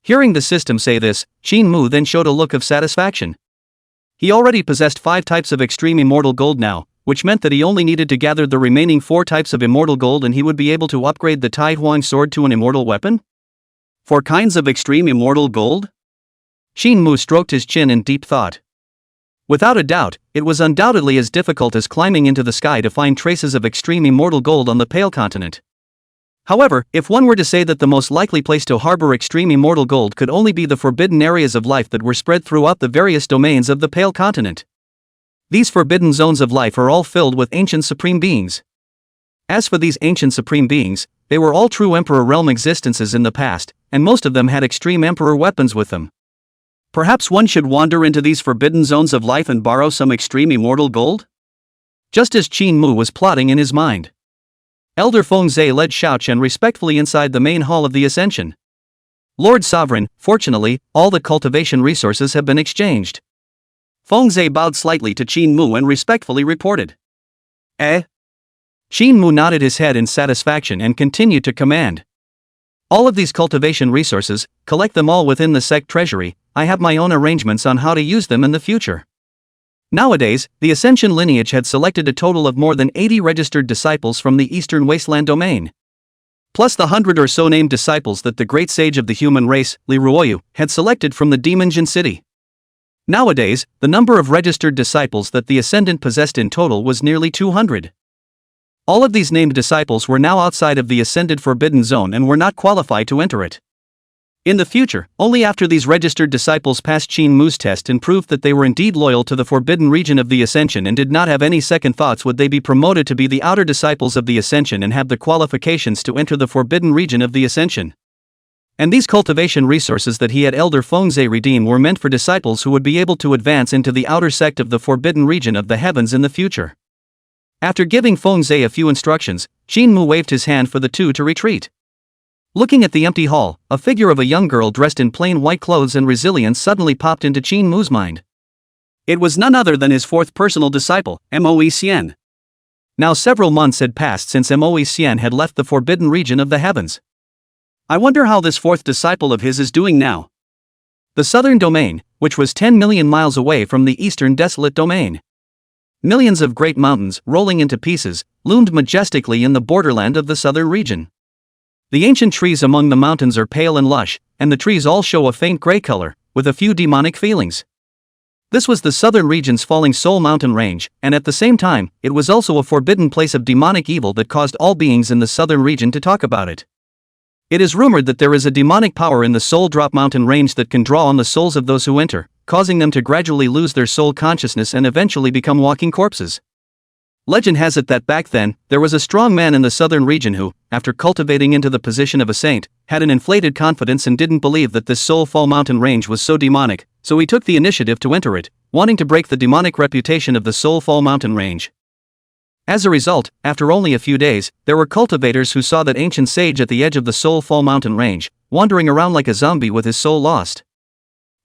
Hearing the system say this, Qingxue then showed a look of satisfaction. He already possessed 5 types of extreme immortal gold now, which meant that he only needed to gather the remaining 4 types of immortal gold and he would be able to upgrade the Taihuang sword to an immortal weapon? 4 kinds of extreme immortal gold? Qingxue stroked his chin in deep thought. Without a doubt, it was undoubtedly as difficult as climbing into the sky to find traces of extreme immortal gold on the Pale Continent. However, if one were to say that the most likely place to harbor extreme immortal gold could only be the forbidden areas of life that were spread throughout the various domains of the Pale Continent. These forbidden zones of life are all filled with ancient supreme beings. As for these ancient supreme beings, they were all true Emperor Realm existences in the past, and most of them had extreme Emperor weapons with them. Perhaps one should wander into these forbidden zones of life and borrow some extreme immortal gold? Just as Qingxue was plotting in his mind, Elder Fengzhe led Xiaochen respectfully inside the main hall of the Ascension. Lord Sovereign, fortunately, all the cultivation resources have been exchanged. Fengzhe bowed slightly to Qingxue and respectfully reported. Eh? Qingxue nodded his head in satisfaction and continued to command. All of these cultivation resources, collect them all within the sect treasury. I have my own arrangements on how to use them in the future. Nowadays, the Ascension lineage had selected a total of more than 80 registered disciples from the Eastern Wasteland domain. Plus the 100 or so named disciples that the great sage of the human race, Li Ruoyu, had selected from the Demonjin city. Nowadays, the number of registered disciples that the Ascendant possessed in total was nearly 200. All of these named disciples were now outside of the Ascended Forbidden Zone and were not qualified to enter it. In the future, only after these registered disciples passed Qingxue's test and proved that they were indeed loyal to the forbidden region of the Ascension and did not have any second thoughts would they be promoted to be the outer disciples of the Ascension and have the qualifications to enter the forbidden region of the Ascension. And these cultivation resources that he had Elder Fengzhe redeem were meant for disciples who would be able to advance into the outer sect of the forbidden region of the heavens in the future. After giving Fengzhe a few instructions, Qingxue waved his hand for the two to retreat. Looking at the empty hall, a figure of a young girl dressed in plain white clothes and resilience suddenly popped into Qingxue's mind. It was none other than his 4th personal disciple, Moe Xian. Now several months had passed since Moe Xian had left the forbidden region of the heavens. I wonder how this 4th disciple of his is doing now. The southern domain, which was 10 million miles away from the eastern desolate domain. Millions of great mountains, rolling into pieces, loomed majestically in the borderland of the southern region. The ancient trees among the mountains are pale and lush, and the trees all show a faint gray color, with a few demonic feelings. This was the southern region's falling soul mountain range, and at the same time, it was also a forbidden place of demonic evil that caused all beings in the southern region to talk about it. It is rumored that there is a demonic power in the soul drop mountain range that can draw on the souls of those who enter, causing them to gradually lose their soul consciousness and eventually become walking corpses. Legend has it that back then, there was a strong man in the southern region who, after cultivating into the position of a saint, had an inflated confidence and didn't believe that this soul fall mountain range was so demonic, so he took the initiative to enter it, wanting to break the demonic reputation of the soul fall mountain range. As a result, after only a few days, there were cultivators who saw that ancient sage at the edge of the soul fall mountain range, wandering around like a zombie with his soul lost.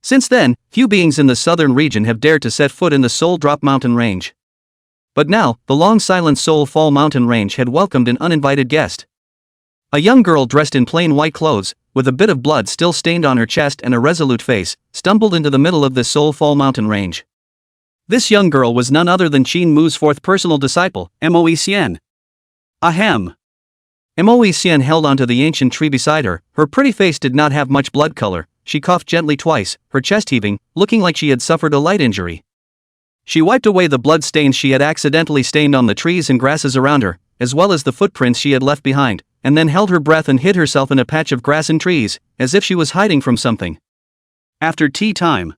Since then, few beings in the southern region have dared to set foot in the soul drop mountain range. But now, the long silent soul fall mountain range had welcomed an uninvited guest. A young girl dressed in plain white clothes, with a bit of blood still stained on her chest and a resolute face, stumbled into the middle of the soul fall mountain range. This young girl was none other than Qingxue's fourth personal disciple, Moe Xian. Ahem. Moe Xian held onto the ancient tree beside her. Her pretty face did not have much blood color. She coughed gently twice, her chest heaving, looking like she had suffered a light injury. She wiped away the blood stains she had accidentally stained on the trees and grasses around her, as well as the footprints she had left behind, and then held her breath and hid herself in a patch of grass and trees, as if she was hiding from something. After tea time,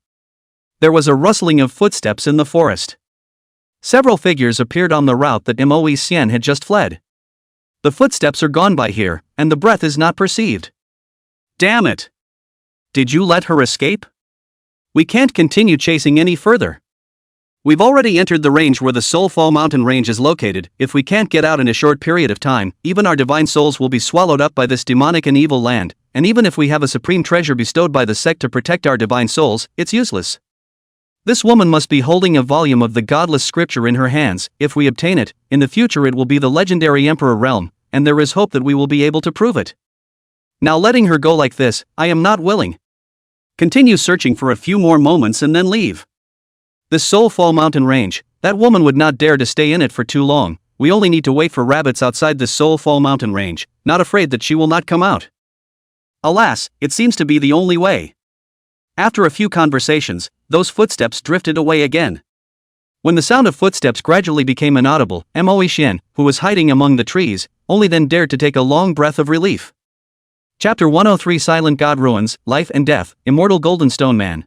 there was a rustling of footsteps in the forest. Several figures appeared on the route that Moe Xian had just fled. The footsteps are gone by here, and the breath is not perceived. Damn it! Did you let her escape? We can't continue chasing any further. We've already entered the range where the Soul Fall Mountain range is located. If we can't get out in a short period of time, even our divine souls will be swallowed up by this demonic and evil land, and even if we have a supreme treasure bestowed by the sect to protect our divine souls, it's useless. This woman must be holding a volume of the godless scripture in her hands. If we obtain it, in the future it will be the legendary Emperor realm, and there is hope that we will be able to prove it. Now letting her go like this, I am not willing. Continue searching for a few more moments and then leave. This Soul Fall Mountain range, that woman would not dare to stay in it for too long. We only need to wait for rabbits outside this Soul Fall Mountain range, not afraid that she will not come out. Alas, it seems to be the only way. After a few conversations, those footsteps drifted away again. When the sound of footsteps gradually became inaudible, Moe Xian, who was hiding among the trees, only then dared to take a long breath of relief. Chapter 103 Silent God Ruins, Life and Death, Immortal Golden Stone Man.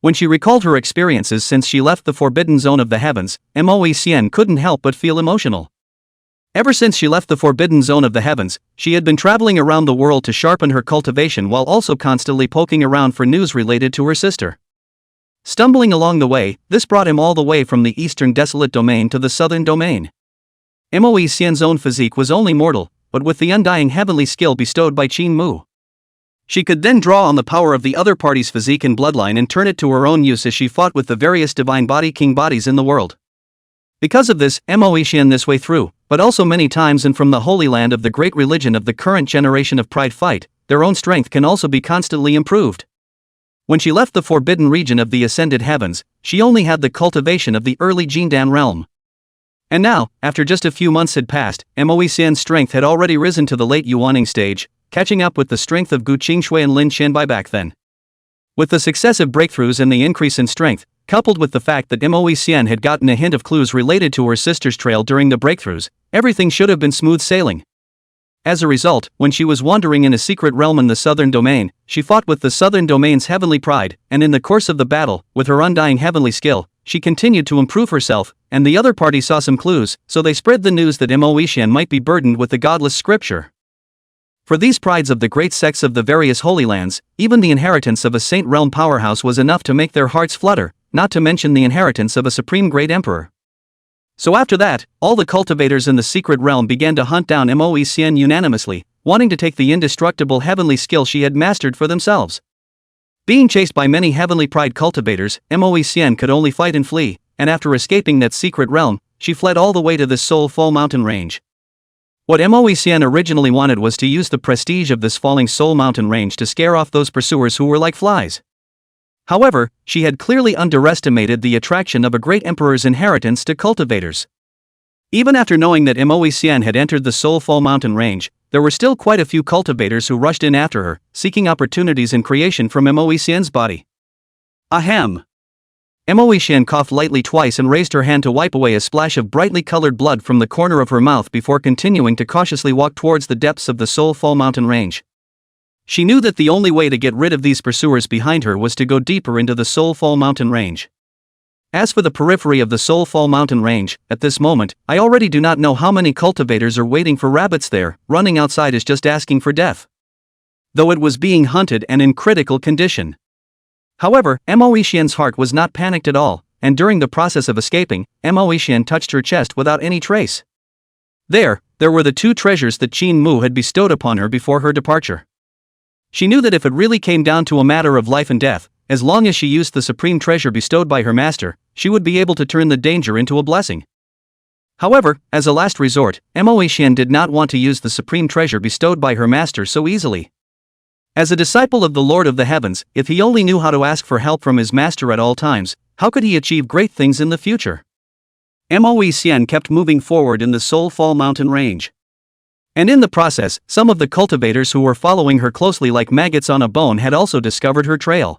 When she recalled her experiences since she left the forbidden zone of the heavens, Moe Xian couldn't help but feel emotional. Ever since she left the forbidden zone of the heavens, she had been traveling around the world to sharpen her cultivation while also constantly poking around for news related to her sister. Stumbling along the way, this brought him all the way from the eastern desolate domain to the southern domain. Moe Xian's own physique was only mortal, but with the undying heavenly skill bestowed by Qingxue, she could then draw on the power of the other party's physique and bloodline and turn it to her own use as she fought with the various divine body king bodies in the world. Because of this, Moe Xian this way through, but also many times and from the holy land of the great religion of the current generation of pride fight, their own strength can also be constantly improved. When she left the forbidden region of the ascended heavens, she only had the cultivation of the early Jindan realm. And now, after just a few months had passed, Moe Xian's strength had already risen to the late Yuaning stage, catching up with the strength of Gu Qingxue and Lin Qian by back then. With the successive breakthroughs and the increase in strength, coupled with the fact that Moe Xian had gotten a hint of clues related to her sister's trail during the breakthroughs, everything should have been smooth sailing. As a result, when she was wandering in a secret realm in the southern domain, she fought with the southern domain's heavenly pride, and in the course of the battle, with her undying heavenly skill, she continued to improve herself, and the other party saw some clues, so they spread the news that Moe Xian might be burdened with the godless scripture. For these prides of the great sects of the various holy lands, even the inheritance of a saint realm powerhouse was enough to make their hearts flutter, not to mention the inheritance of a supreme great emperor. So after that, all the cultivators in the secret realm began to hunt down Moe Xian unanimously, wanting to take the indestructible heavenly skill she had mastered for themselves. Being chased by many heavenly pride cultivators, Moe Xian could only fight and flee, and after escaping that secret realm, she fled all the way to the Soul Fall Mountain range. What Moe Xian originally wanted was to use the prestige of this falling Soul Mountain range to scare off those pursuers who were like flies. However, she had clearly underestimated the attraction of a great emperor's inheritance to cultivators. Even after knowing that Moe Xian had entered the Soul Fall Mountain range, there were still quite a few cultivators who rushed in after her, seeking opportunities in creation from Moe Xian's body. Ahem. Mo Xian coughed lightly twice and raised her hand to wipe away a splash of brightly colored blood from the corner of her mouth before continuing to cautiously walk towards the depths of the Soulfall mountain range. She knew that the only way to get rid of these pursuers behind her was to go deeper into the Soulfall mountain range. As for the periphery of the Soulfall mountain range, at this moment, I already do not know how many cultivators are waiting for rabbits there. Running outside is just asking for death. Though it was being hunted and in critical condition. However, Mo Xian's heart was not panicked at all, and during the process of escaping, Mo Xian touched her chest without any trace. There were the 2 treasures that Qingxue had bestowed upon her before her departure. She knew that if it really came down to a matter of life and death, as long as she used the supreme treasure bestowed by her master, she would be able to turn the danger into a blessing. However, as a last resort, Mo Xian did not want to use the supreme treasure bestowed by her master so easily. As a disciple of the Lord of the Heavens, if he only knew how to ask for help from his master at all times, how could he achieve great things in the future? Mo Xian kept moving forward in the Soulfall mountain range. And in the process, some of the cultivators who were following her closely like maggots on a bone had also discovered her trail.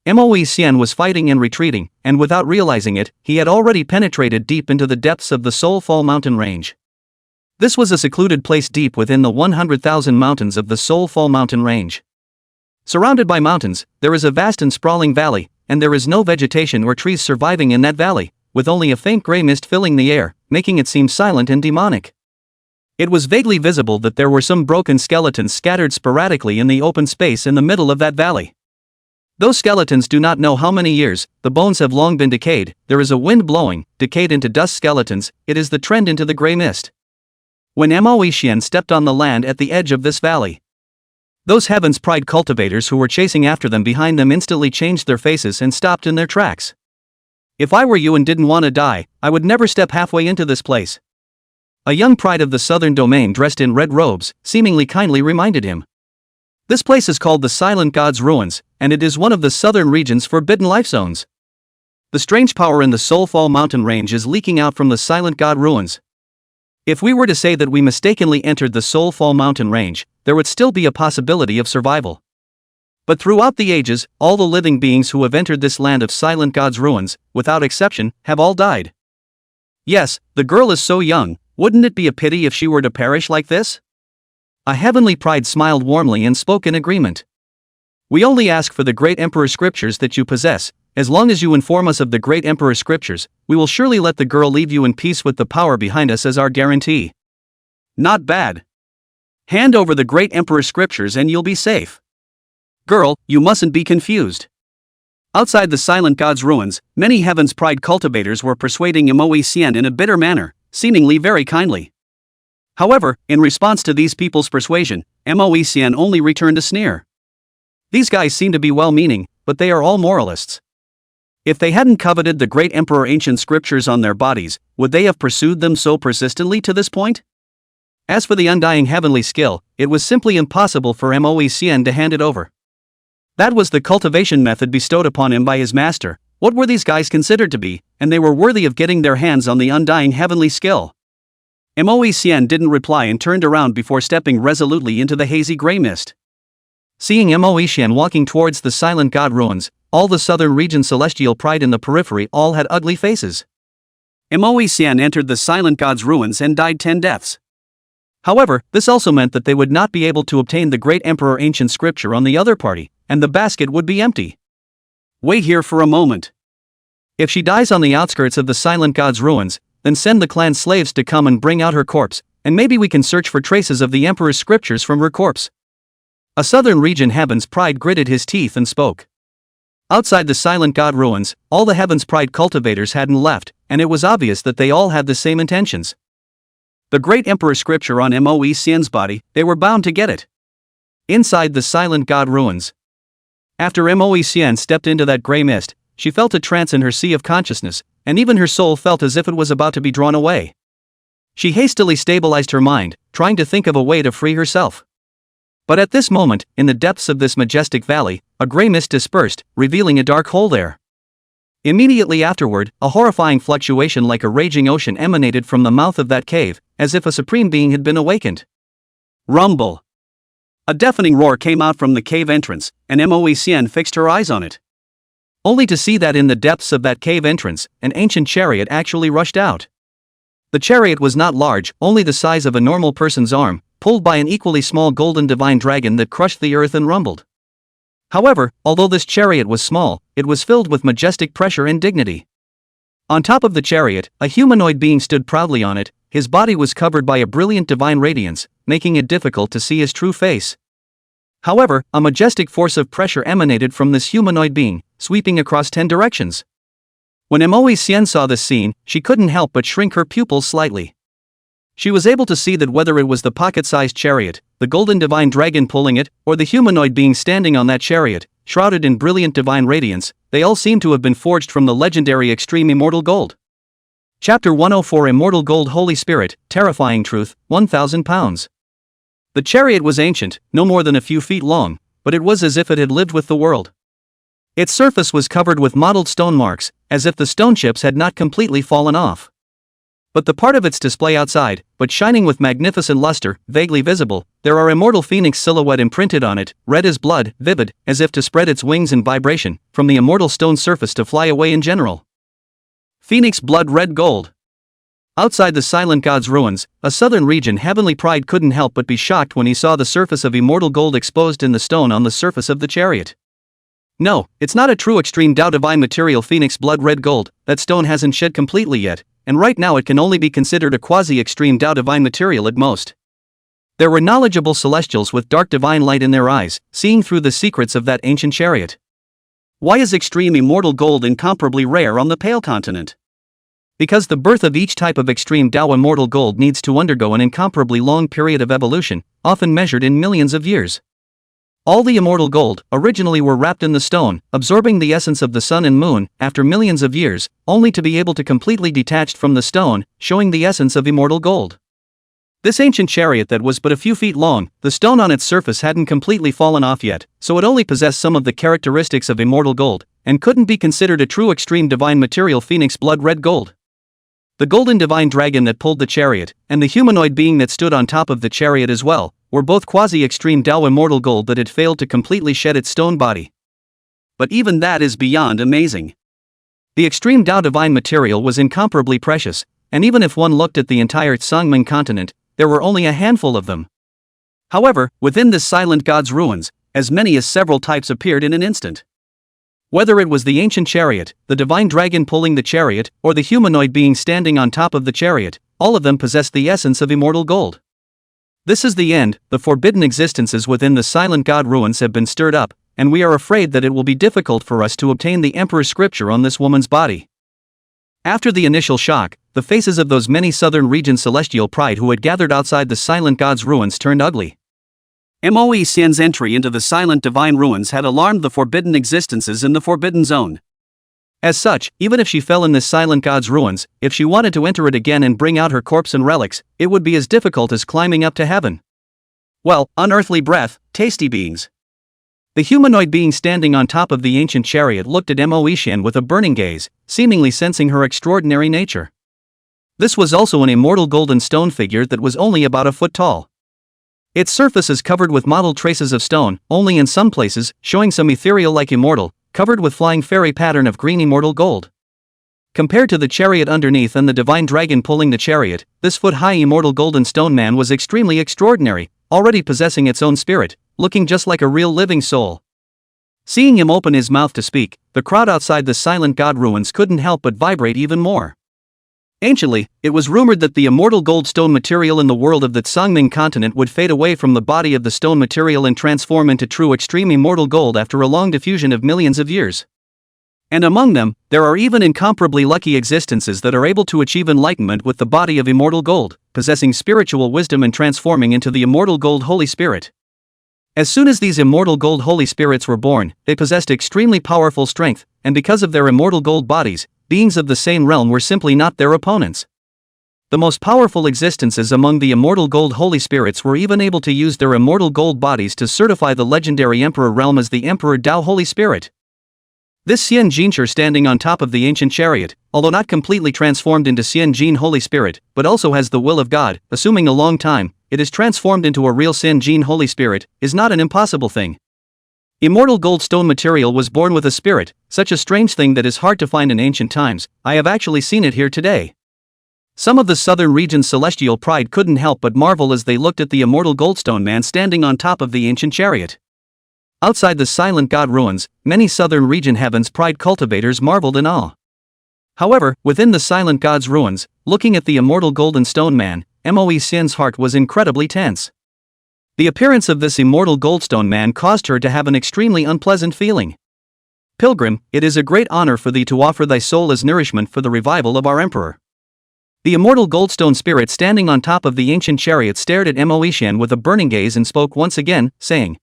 Mo Xian was fighting and retreating, and without realizing it, he had already penetrated deep into the depths of the Soulfall mountain range. This was a secluded place deep within the 100,000 mountains of the Soulfall mountain range. Surrounded by mountains, there is a vast and sprawling valley, and there is no vegetation or trees surviving in that valley, with only a faint gray mist filling the air, making it seem silent and demonic. It was vaguely visible that there were some broken skeletons scattered sporadically in the open space in the middle of that valley. Those skeletons do not know how many years, the bones have long been decayed, there is a wind blowing, decayed into dust skeletons, it is the trend into the gray mist. When Mo Xian stepped on the land at the edge of this valley, those Heaven's Pride cultivators who were chasing after them behind them instantly changed their faces and stopped in their tracks. If I were you and didn't want to die, I would never step halfway into this place. A young pride of the southern domain dressed in red robes, seemingly kindly reminded him. This place is called the Silent God's Ruins, and it is one of the southern region's forbidden life zones. The strange power in the Soulfall mountain range is leaking out from the Silent God ruins. If we were to say that we mistakenly entered the Soulfall mountain range, there would still be a possibility of survival. But throughout the ages, all the living beings who have entered this land of Silent God's ruins, without exception, have all died. Yes, the girl is so young, wouldn't it be a pity if she were to perish like this? A heavenly pride smiled warmly and spoke in agreement. We only ask for the great Emperor scriptures that you possess. As long as you inform us of the great Emperor scriptures, we will surely let the girl leave you in peace with the power behind us as our guarantee. Not bad. Hand over the great Emperor scriptures and you'll be safe. Girl, you mustn't be confused. Outside the Silent God's ruins, many Heaven's Pride cultivators were persuading Mo Xian in a bitter manner, seemingly very kindly. However, in response to these people's persuasion, Mo Xian only returned a sneer. These guys seem to be well-meaning, but they are all moralists. If they hadn't coveted the great Emperor ancient scriptures on their bodies, would they have pursued them so persistently to this point? As for the undying heavenly skill, it was simply impossible for Mo Xian to hand it over. That was the cultivation method bestowed upon him by his master. What were these guys considered to be, and they were worthy of getting their hands on the undying heavenly skill? Mo Xian didn't reply and turned around before stepping resolutely into the hazy gray mist. Seeing Mo Xian walking towards the Silent God ruins, all the southern region celestial pride in the periphery all had ugly faces. Mo Xian entered the Silent God's ruins and died 10 deaths. However, this also meant that they would not be able to obtain the great Emperor ancient scripture on the other party, and the basket would be empty. Wait here for a moment. If she dies on the outskirts of the Silent God's ruins, then send the clan slaves to come and bring out her corpse, and maybe we can search for traces of the Emperor's scriptures from her corpse. A southern region Heaven's Pride gritted his teeth and spoke. Outside the Silent God ruins, all the Heaven's Pride cultivators hadn't left, and it was obvious that they all had the same intentions. The great Emperor scripture on Mo Xian's body, they were bound to get it. Inside the Silent God ruins. After Mo Xian stepped into that gray mist, she felt a trance in her sea of consciousness, and even her soul felt as if it was about to be drawn away. She hastily stabilized her mind, trying to think of a way to free herself. But at this moment, in the depths of this majestic valley, a gray mist dispersed, revealing a dark hole there. Immediately afterward, a horrifying fluctuation like a raging ocean emanated from the mouth of that cave, as if a supreme being had been awakened. Rumble! A deafening roar came out from the cave entrance, and Mo Xian fixed her eyes on it. only to see that in the depths of that cave entrance, an ancient chariot actually rushed out. The chariot was not large, only the size of a normal person's arm, pulled by an equally small golden divine dragon that crushed the earth and rumbled. However, although this chariot was small, it was filled with majestic pressure and dignity. On top of the chariot, a humanoid being stood proudly on it. His body was covered by a brilliant divine radiance, making it difficult to see his true face. However, a majestic force of pressure emanated from this humanoid being, sweeping across 10 directions. When Moe Xian saw this scene, she couldn't help but shrink her pupils slightly. She was able to see that whether it was the pocket-sized chariot, the golden divine dragon pulling it, or the humanoid being standing on that chariot, shrouded in brilliant divine radiance, they all seemed to have been forged from the legendary extreme immortal gold. Chapter 104 Immortal Gold Holy Spirit, Terrifying Truth, 1,000 pounds. The chariot was ancient, no more than a few feet long, but it was as if it had lived with the world. Its surface was covered with mottled stone marks, as if the stone chips had not completely fallen off. But the part of its display outside, but shining with magnificent luster, vaguely visible, there are immortal phoenix silhouette imprinted on it, red as blood, vivid, as if to spread its wings in vibration, from the immortal stone surface to fly away in general. Phoenix blood red gold. Outside the Silent God's ruins, a southern region heavenly pride couldn't help but be shocked when he saw the surface of immortal gold exposed in the stone on the surface of the chariot. No, it's not a true extreme Tao divine material phoenix blood red gold, that stone hasn't shed completely yet, and right now it can only be considered a quasi-extreme Tao divine material at most. There were knowledgeable celestials with dark divine light in their eyes, seeing through the secrets of that ancient chariot. Why is extreme immortal gold incomparably rare on the Pale Continent? Because the birth of each type of extreme Tao immortal gold needs to undergo an incomparably long period of evolution, often measured in millions of years. All the immortal gold, originally were wrapped in the stone, absorbing the essence of the sun and moon, after millions of years, only to be able to completely detached from the stone, showing the essence of immortal gold. This ancient chariot that was but a few feet long, the stone on its surface hadn't completely fallen off yet, so it only possessed some of the characteristics of immortal gold, and couldn't be considered a true extreme divine material phoenix blood red gold. The golden divine dragon that pulled the chariot, and the humanoid being that stood on top of the chariot as well, were both quasi-extreme Tao immortal gold that had failed to completely shed its stone body. But even that is beyond amazing. The extreme Tao divine material was incomparably precious, and even if one looked at the entire Tsangming continent, there were only a handful of them. However, within this Silent God's ruins, as many as several types appeared in an instant. Whether it was the ancient chariot, the divine dragon pulling the chariot, or the humanoid being standing on top of the chariot, all of them possessed the essence of immortal gold. This is the end. The forbidden existences within the Silent God ruins have been stirred up, and we are afraid that it will be difficult for us to obtain the Emperor's scripture on this woman's body. After the initial shock, the faces of those many southern region celestial pride who had gathered outside the Silent God's ruins turned ugly. Moe Xian's entry into the Silent Divine ruins had alarmed the forbidden existences in the Forbidden Zone. As such, even if she fell in this Silent God's ruins, if she wanted to enter it again and bring out her corpse and relics, it would be as difficult as climbing up to heaven. Well, unearthly breath, tasty beings. The humanoid being standing on top of the ancient chariot looked at Moe Xian with a burning gaze, seemingly sensing her extraordinary nature. This was also an immortal golden stone figure that was only about a foot tall. Its surface is covered with mottled traces of stone, only in some places, showing some ethereal-like immortal, covered with flying fairy pattern of green immortal gold. Compared to the chariot underneath and the divine dragon pulling the chariot, this foot-high immortal golden stone man was extremely extraordinary, already possessing its own spirit, looking just like a real living soul. Seeing him open his mouth to speak, the crowd outside the Silent God ruins couldn't help but vibrate even more. Anciently, it was rumored that the immortal gold stone material in the world of the Tsangming continent would fade away from the body of the stone material and transform into true extreme immortal gold after a long diffusion of millions of years. And among them, there are even incomparably lucky existences that are able to achieve enlightenment with the body of immortal gold, possessing spiritual wisdom and transforming into the immortal gold Holy Spirit. As soon as these immortal gold Holy Spirits were born, they possessed extremely powerful strength, and because of their immortal gold bodies, beings of the same realm were simply not their opponents. The most powerful existences among the immortal gold Holy Spirits were even able to use their immortal gold bodies to certify the legendary Emperor realm as the Emperor Tao Holy Spirit. This Xian Jinshi standing on top of the ancient chariot, although not completely transformed into Xian Jin Holy Spirit, but also has the will of God, assuming a long time, it is transformed into a real Xian Jin Holy Spirit, is not an impossible thing. Immortal gold stone material was born with a spirit, such a strange thing that is hard to find in ancient times. I have actually seen it here today. Some of the southern region's celestial pride couldn't help but marvel as they looked at the immortal goldstone man standing on top of the ancient chariot. Outside the silent god ruins, many southern region heavens pride cultivators marveled in awe. However, within the silent god's ruins, looking at the immortal golden stone man, Moe Xian's heart was incredibly tense. The appearance of this immortal goldstone man caused her to have an extremely unpleasant feeling. Pilgrim, it is a great honor for thee to offer thy soul as nourishment for the revival of our emperor. The immortal goldstone spirit standing on top of the ancient chariot stared at Moe Xian with a burning gaze and spoke once again, saying,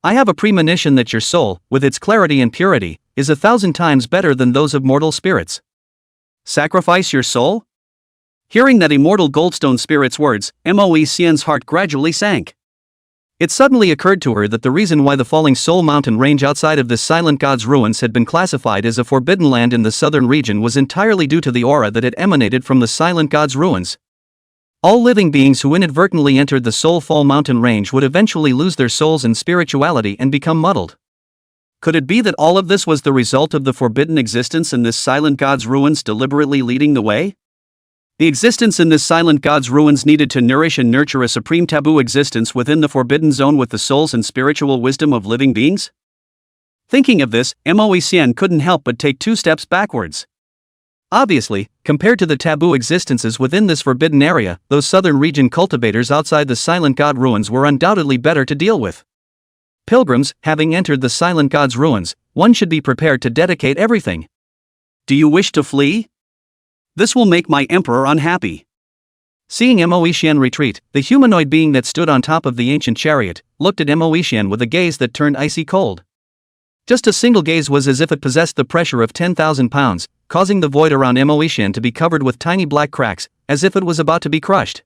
I have a premonition that your soul, with its clarity and purity, is 1,000 times better than those of mortal spirits. Sacrifice your soul? Hearing that immortal goldstone spirit's words, Moe Xian's heart gradually sank. It suddenly occurred to her that the reason why the Falling Soul mountain range outside of this silent god's ruins had been classified as a forbidden land in the southern region was entirely due to the aura that had emanated from the silent god's ruins. All living beings who inadvertently entered the Soul Fall mountain range would eventually lose their souls and spirituality and become muddled. Could it be that all of this was the result of the forbidden existence in this silent god's ruins deliberately leading the way? The existence in this silent god's ruins needed to nourish and nurture a supreme taboo existence within the forbidden zone with the souls and spiritual wisdom of living beings? Thinking of this, Moe Xian couldn't help but take 2 steps backwards. Obviously, compared to the taboo existences within this forbidden area, those southern region cultivators outside the silent god ruins were undoubtedly better to deal with. Pilgrims, having entered the silent god's ruins, one should be prepared to dedicate everything. Do you wish to flee? This will make my emperor unhappy. Seeing Moe Xian retreat, the humanoid being that stood on top of the ancient chariot, looked at Moe Xian with a gaze that turned icy cold. Just a single gaze was as if it possessed the pressure of 10,000 pounds, causing the void around Moe Xian to be covered with tiny black cracks, as if it was about to be crushed.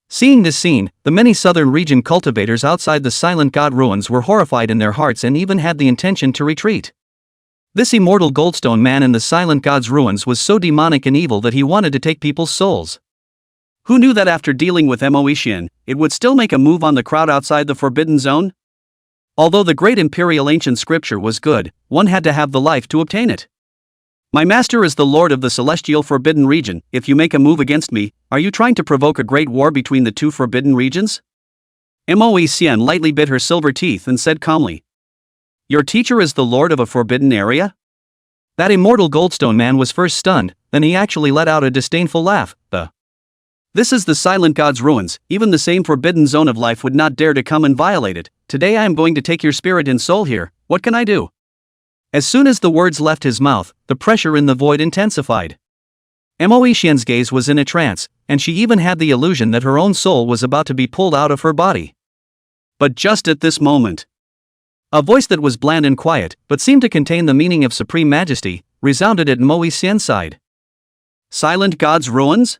Seeing this scene, the many southern region cultivators outside the silent god ruins were horrified in their hearts and even had the intention to retreat. This immortal goldstone man in the silent god's ruins was so demonic and evil that he wanted to take people's souls. Who knew that after dealing with Moe Xian, it would still make a move on the crowd outside the forbidden zone? Although the great imperial ancient scripture was good, one had to have the life to obtain it. My master is the lord of the celestial forbidden region. If you make a move against me, are you trying to provoke a great war between the 2 forbidden regions? Moe Xian lightly bit her silver teeth and said calmly, Your teacher is the lord of a forbidden area? That immortal goldstone man was first stunned, then he actually let out a disdainful laugh. This is the silent god's ruins, even the same forbidden zone of life would not dare to come and violate it. Today I am going to take your spirit and soul here, what can I do? As soon as the words left his mouth, the pressure in the void intensified. Moe Xian's gaze was in a trance, and she even had the illusion that her own soul was about to be pulled out of her body. But just at this moment, a voice that was bland and quiet, but seemed to contain the meaning of supreme majesty, resounded at Moe Xian's side. Silent God's ruins?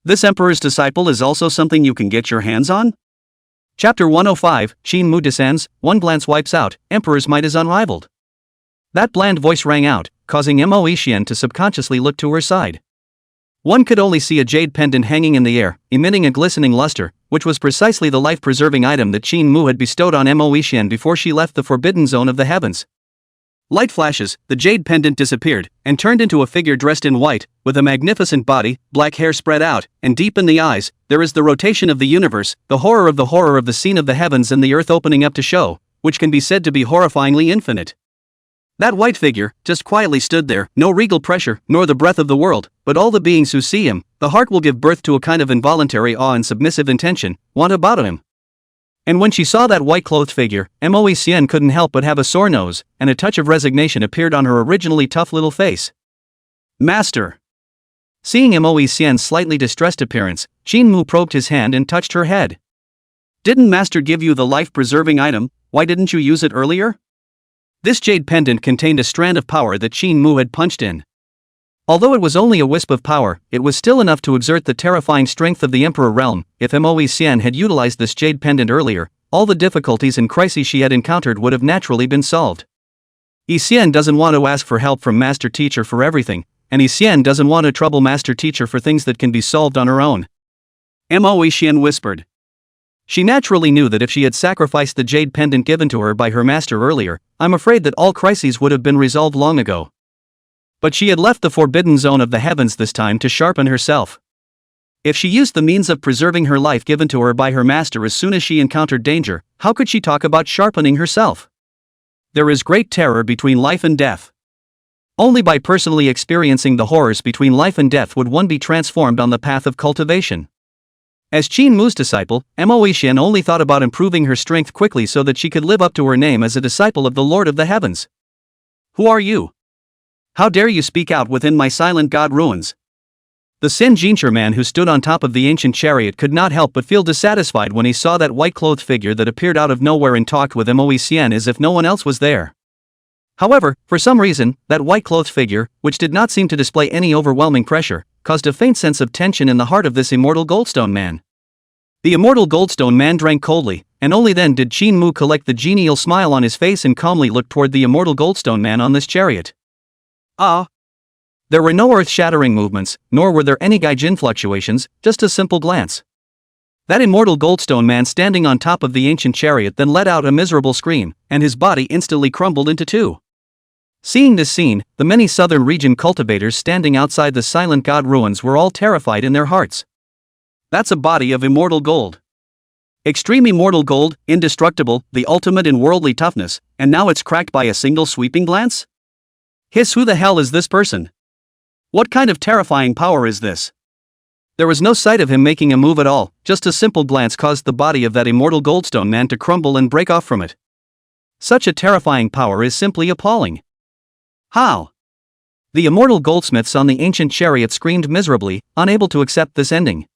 This emperor's disciple is also something you can get your hands on? Chapter 105, Qin Mu descends, one glance wipes out, emperor's might is unrivaled. That bland voice rang out, causing Moe Xian to subconsciously look to her side. One could only see a jade pendant hanging in the air, emitting a glistening luster, which was precisely the life-preserving item that Qin Mu had bestowed on Moe Xian before she left the forbidden zone of the heavens. Light flashes, the jade pendant disappeared, and turned into a figure dressed in white, with a magnificent body, black hair spread out, and deep in the eyes, there is the rotation of the universe, the horror of the scene of the heavens and the earth opening up to show, which can be said to be horrifyingly infinite. That white figure just quietly stood there, no regal pressure, nor the breath of the world, but all the beings who see him, the heart will give birth to a kind of involuntary awe and submissive intention, want about him. And when she saw that white-clothed figure, Moe Xian couldn't help but have a sore nose, and a touch of resignation appeared on her originally tough little face. Master! Seeing Moe Xian's slightly distressed appearance, Qin Mu probed his hand and touched her head. Didn't Master give you the life-preserving item? Why didn't you use it earlier? This jade pendant contained a strand of power that Qin Mu had punched in. Although it was only a wisp of power, it was still enough to exert the terrifying strength of the Emperor realm. If Moe Xian had utilized this jade pendant earlier, all the difficulties and crises she had encountered would have naturally been solved. Xian doesn't want to ask for help from Master Teacher for everything, and Xian doesn't want to trouble Master Teacher for things that can be solved on her own. Moe Xian whispered. She naturally knew that if she had sacrificed the jade pendant given to her by her master earlier, I'm afraid that all crises would have been resolved long ago. But she had left the forbidden zone of the heavens this time to sharpen herself. If she used the means of preserving her life given to her by her master as soon as she encountered danger, how could she talk about sharpening herself? There is great terror between life and death. Only by personally experiencing the horrors between life and death would one be transformed on the path of cultivation. As Qingxue's disciple, Mo Xian only thought about improving her strength quickly so that she could live up to her name as a disciple of the Lord of the Heavens. Who are you? How dare you speak out within my silent god ruins? The Sin Jincher man who stood on top of the ancient chariot could not help but feel dissatisfied when he saw that white-clothed figure that appeared out of nowhere and talked with Mo Xian as if no one else was there. However, for some reason, that white-clothed figure, which did not seem to display any overwhelming pressure, caused a faint sense of tension in the heart of this immortal Goldstone man. The immortal Goldstone man drank coldly, and only then did Qingxue collect the genial smile on his face and calmly look toward the immortal Goldstone man on this chariot. Ah! There were no earth-shattering movements, nor were there any gaijin fluctuations, just a simple glance. That immortal Goldstone man standing on top of the ancient chariot then let out a miserable scream, and his body instantly crumbled into two. Seeing this scene, the many southern region cultivators standing outside the silent god ruins were all terrified in their hearts. That's a body of immortal gold. Extreme immortal gold, indestructible, the ultimate in worldly toughness, and now it's cracked by a single sweeping glance? Hiss, who the hell is this person? What kind of terrifying power is this? There was no sight of him making a move at all, just a simple glance caused the body of that immortal Goldstone man to crumble and break off from it. Such a terrifying power is simply appalling. How? The immortal goldsmiths on the ancient chariot screamed miserably, unable to accept this ending.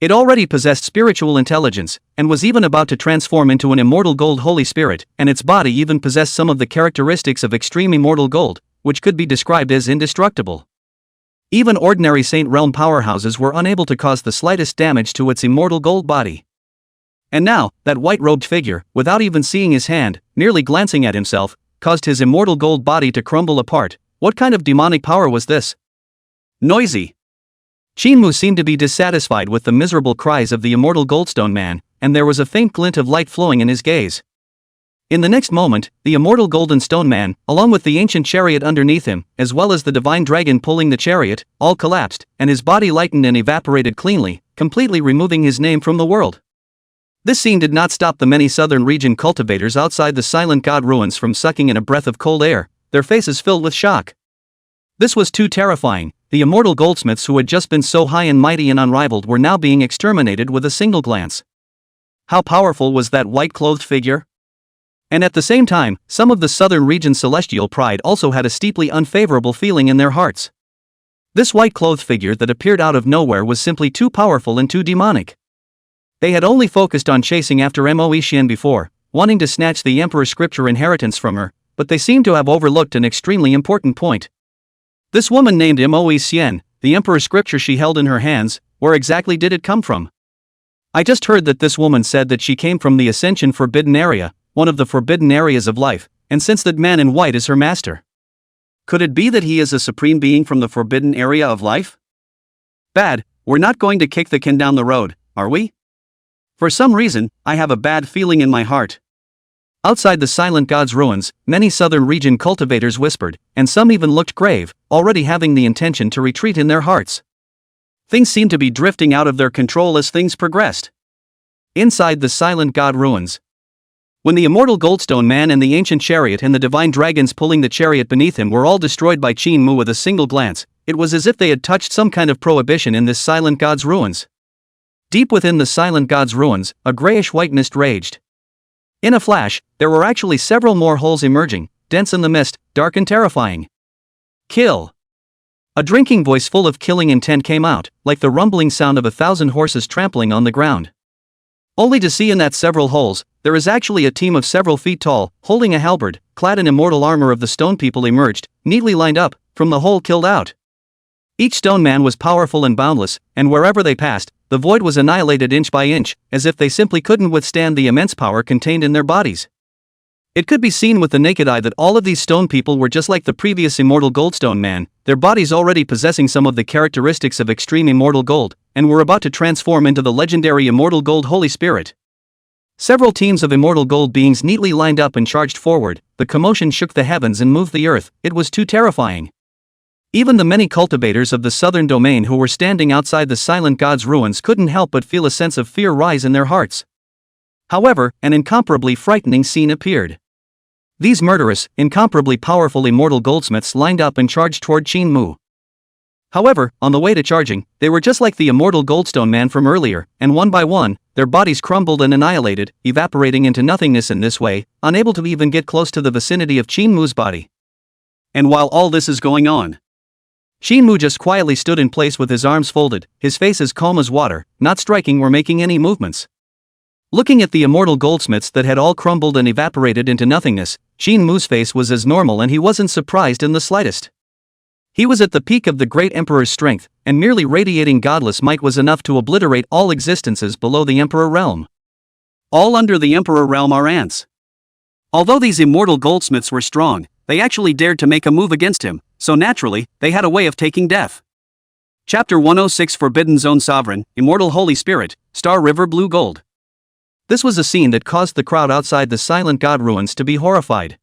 It already possessed spiritual intelligence, and was even about to transform into an immortal gold holy spirit, and its body even possessed some of the characteristics of extreme immortal gold, which could be described as indestructible. Even ordinary Saint Realm powerhouses were unable to cause the slightest damage to its immortal gold body. And now, that white-robed figure, without even seeing his hand, merely glancing at himself, caused his immortal gold body to crumble apart. What kind of demonic power was this? Noisy. Qingxue seemed to be dissatisfied with the miserable cries of the immortal Goldstone man, and there was a faint glint of light flowing in his gaze. In the next moment, the immortal Golden Stone man, along with the ancient chariot underneath him, as well as the divine dragon pulling the chariot, all collapsed, and his body lightened and evaporated cleanly, completely removing his name from the world. This scene did not stop the many southern region cultivators outside the silent god ruins from sucking in a breath of cold air, their faces filled with shock. This was too terrifying. The immortal goldsmiths who had just been so high and mighty and unrivaled were now being exterminated with a single glance. How powerful was that white-clothed figure? And at the same time, some of the southern region's celestial pride also had a steeply unfavorable feeling in their hearts. This white-clothed figure that appeared out of nowhere was simply too powerful and too demonic. They had only focused on chasing after Mo Xian before, wanting to snatch the Emperor's scripture inheritance from her, but they seemed to have overlooked an extremely important point. This woman named Mo Xian, the Emperor's scripture she held in her hands, where exactly did it come from? I just heard that this woman said that she came from the Ascension Forbidden Area, one of the forbidden areas of life, and since that man in white is her master. Could it be that he is a supreme being from the forbidden area of life? Bad, we're not going to kick the can down the road, are we? For some reason, I have a bad feeling in my heart. Outside the silent god's ruins, many southern region cultivators whispered, and some even looked grave, already having the intention to retreat in their hearts. Things seemed to be drifting out of their control as things progressed. Inside the silent god ruins, when the immortal Goldstone man and the ancient chariot and the divine dragons pulling the chariot beneath him were all destroyed by Qingxue with a single glance, it was as if they had touched some kind of prohibition in this silent god's ruins. Deep within the silent god's ruins, a grayish-white mist raged. In a flash, there were actually several more holes emerging, dense in the mist, dark and terrifying. Kill! A drinking voice full of killing intent came out, like the rumbling sound of 1,000 horses trampling on the ground. Only to see in that several holes, there is actually a team of several feet tall, holding a halberd, clad in immortal armor of the stone people emerged, neatly lined up, from the hole killed out. Each stone man was powerful and boundless, and wherever they passed, the void was annihilated inch by inch, as if they simply couldn't withstand the immense power contained in their bodies. It could be seen with the naked eye that all of these stone people were just like the previous immortal Goldstone man, their bodies already possessing some of the characteristics of extreme immortal gold, and were about to transform into the legendary immortal gold Holy Spirit. Several teams of immortal gold beings neatly lined up and charged forward. The commotion shook the heavens and moved the earth. It was too terrifying. Even the many cultivators of the southern domain who were standing outside the silent god's ruins couldn't help but feel a sense of fear rise in their hearts. However, an incomparably frightening scene appeared. These murderous, incomparably powerful immortal goldsmiths lined up and charged toward Qingxue. However, on the way to charging, they were just like the immortal goldstone man from earlier, and one by one, their bodies crumbled and annihilated, evaporating into nothingness in this way, unable to even get close to the vicinity of Qingxue's body. And while all this is going on, Qingxue just quietly stood in place with his arms folded, his face as calm as water, not striking or making any movements. Looking at the immortal goldsmiths that had all crumbled and evaporated into nothingness, Qingxue's face was as normal and he wasn't surprised in the slightest. He was at the peak of the great emperor's strength, and merely radiating godless might was enough to obliterate all existences below the emperor realm. All under the emperor realm are ants. Although these immortal goldsmiths were strong, they actually dared to make a move against him, so naturally, they had a way of taking death. Chapter 106 Forbidden Zone Sovereign, Immortal Holy Spirit, Star River Blue Gold. This was a scene that caused the crowd outside the silent god ruins to be horrified.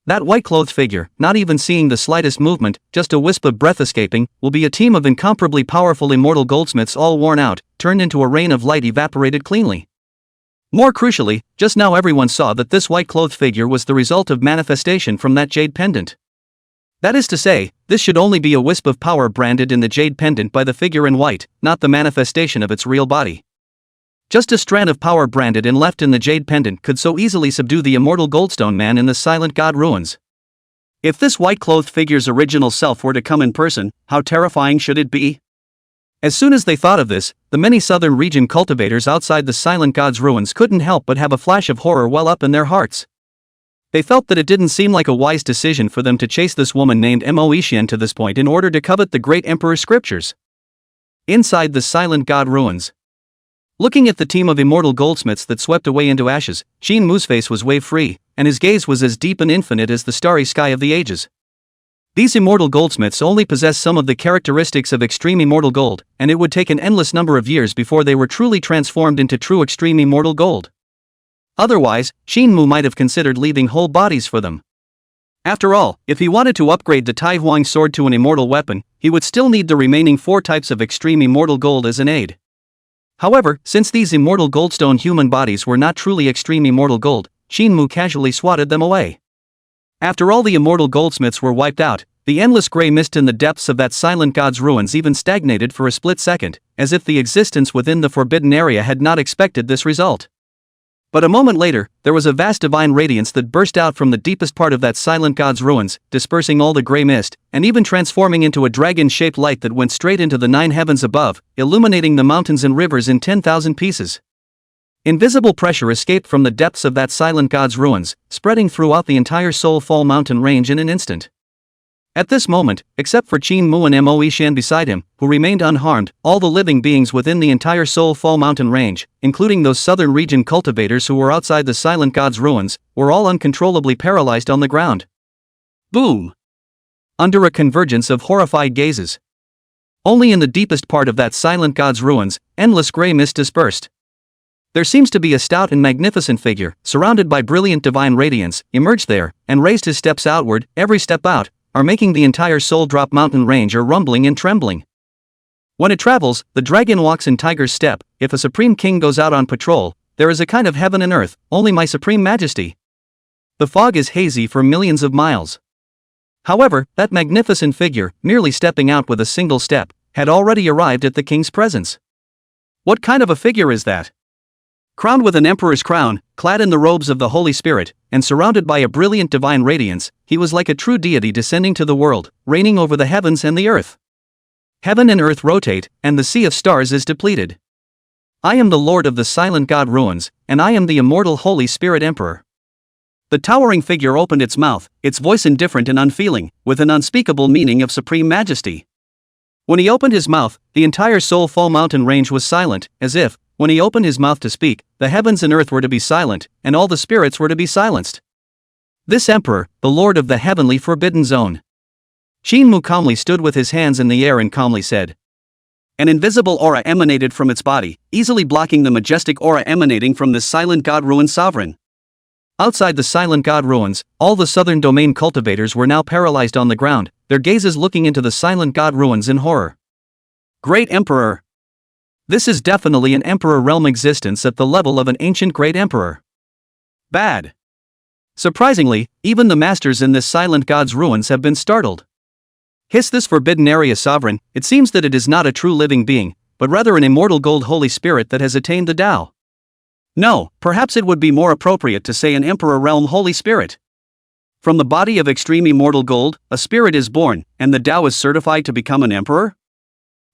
That white-clothed figure, not even seeing the slightest movement, just a wisp of breath escaping, will be a team of incomparably powerful immortal goldsmiths all worn out, turned into a rain of light evaporated cleanly. More crucially, just now everyone saw that this white-clothed figure was the result of manifestation from that jade pendant. That is to say, this should only be a wisp of power branded in the jade pendant by the figure in white, not the manifestation of its real body. Just a strand of power branded and left in the jade pendant could so easily subdue the immortal goldstone man in the silent god ruins. If this white-clothed figure's original self were to come in person, how terrifying should it be? As soon as they thought of this, the many southern region cultivators outside the silent god's ruins couldn't help but have a flash of horror well up in their hearts. They felt that it didn't seem like a wise decision for them to chase this woman named Moishian to this point in order to covet the great emperor's scriptures. Inside the silent god ruins, looking at the team of immortal goldsmiths that swept away into ashes, Qingxue's face was wave-free, and his gaze was as deep and infinite as the starry sky of the ages. These immortal goldsmiths only possess some of the characteristics of extreme immortal gold, and it would take an endless number of years before they were truly transformed into true extreme immortal gold. Otherwise, Qingxue might have considered leaving whole bodies for them. After all, if he wanted to upgrade the Taihuang sword to an immortal weapon, he would still need the remaining 4 types of extreme immortal gold as an aid. However, since these immortal goldstone human bodies were not truly extreme immortal gold, Qingxue casually swatted them away. After all the immortal goldsmiths were wiped out, the endless grey mist in the depths of that silent god's ruins even stagnated for a split second, as if the existence within the forbidden area had not expected this result. But a moment later, there was a vast divine radiance that burst out from the deepest part of that silent god's ruins, dispersing all the grey mist, and even transforming into a dragon-shaped light that went straight into the 9 heavens above, illuminating the mountains and rivers in 10,000 pieces. Invisible pressure escaped from the depths of that silent god's ruins, spreading throughout the entire Soul Fall mountain range in an instant. At this moment, except for Qingxue and Moishian beside him, who remained unharmed, all the living beings within the entire Soul Fall mountain range, including those southern region cultivators who were outside the silent god's ruins, were all uncontrollably paralyzed on the ground. Boom! Under a convergence of horrified gazes. Only in the deepest part of that silent god's ruins, endless grey mist dispersed. There seems to be a stout and magnificent figure, surrounded by brilliant divine radiance, emerged there, and raised his steps outward, every step out, are making the entire Soul Drop mountain range are rumbling and trembling. When it travels, the dragon walks in tiger's step. If a supreme king goes out on patrol, there is a kind of heaven and earth, only my supreme majesty. The fog is hazy for millions of miles. However, that magnificent figure, merely stepping out with a single step, had already arrived at the king's presence. What kind of a figure is that? Crowned with an emperor's crown, clad in the robes of the Holy Spirit, and surrounded by a brilliant divine radiance, he was like a true deity descending to the world, reigning over the heavens and the earth. Heaven and earth rotate, and the sea of stars is depleted. I am the Lord of the silent god ruins, and I am the immortal Holy Spirit Emperor. The towering figure opened its mouth, its voice indifferent and unfeeling, with an unspeakable meaning of supreme majesty. When he opened his mouth, the entire Soul Fall mountain range was silent, as if, when he opened his mouth to speak, the heavens and earth were to be silent, and all the spirits were to be silenced. This emperor, the lord of the heavenly forbidden zone. Qingxue calmly stood with his hands in the air and calmly said, An invisible aura emanated from its body, easily blocking the majestic aura emanating from this silent god ruin sovereign. Outside the silent god ruins, all the southern domain cultivators were now paralyzed on the ground, their gazes looking into the silent god ruins in horror. Great Emperor! This is definitely an emperor realm existence at the level of an ancient great emperor. Bad. Surprisingly, even the masters in this silent god's ruins have been startled. Hiss, this forbidden area sovereign, it seems that it is not a true living being, but rather an immortal gold holy spirit that has attained the Tao. No, perhaps it would be more appropriate to say an emperor realm holy spirit. From the body of extreme immortal gold, a spirit is born, and the Tao is certified to become an emperor?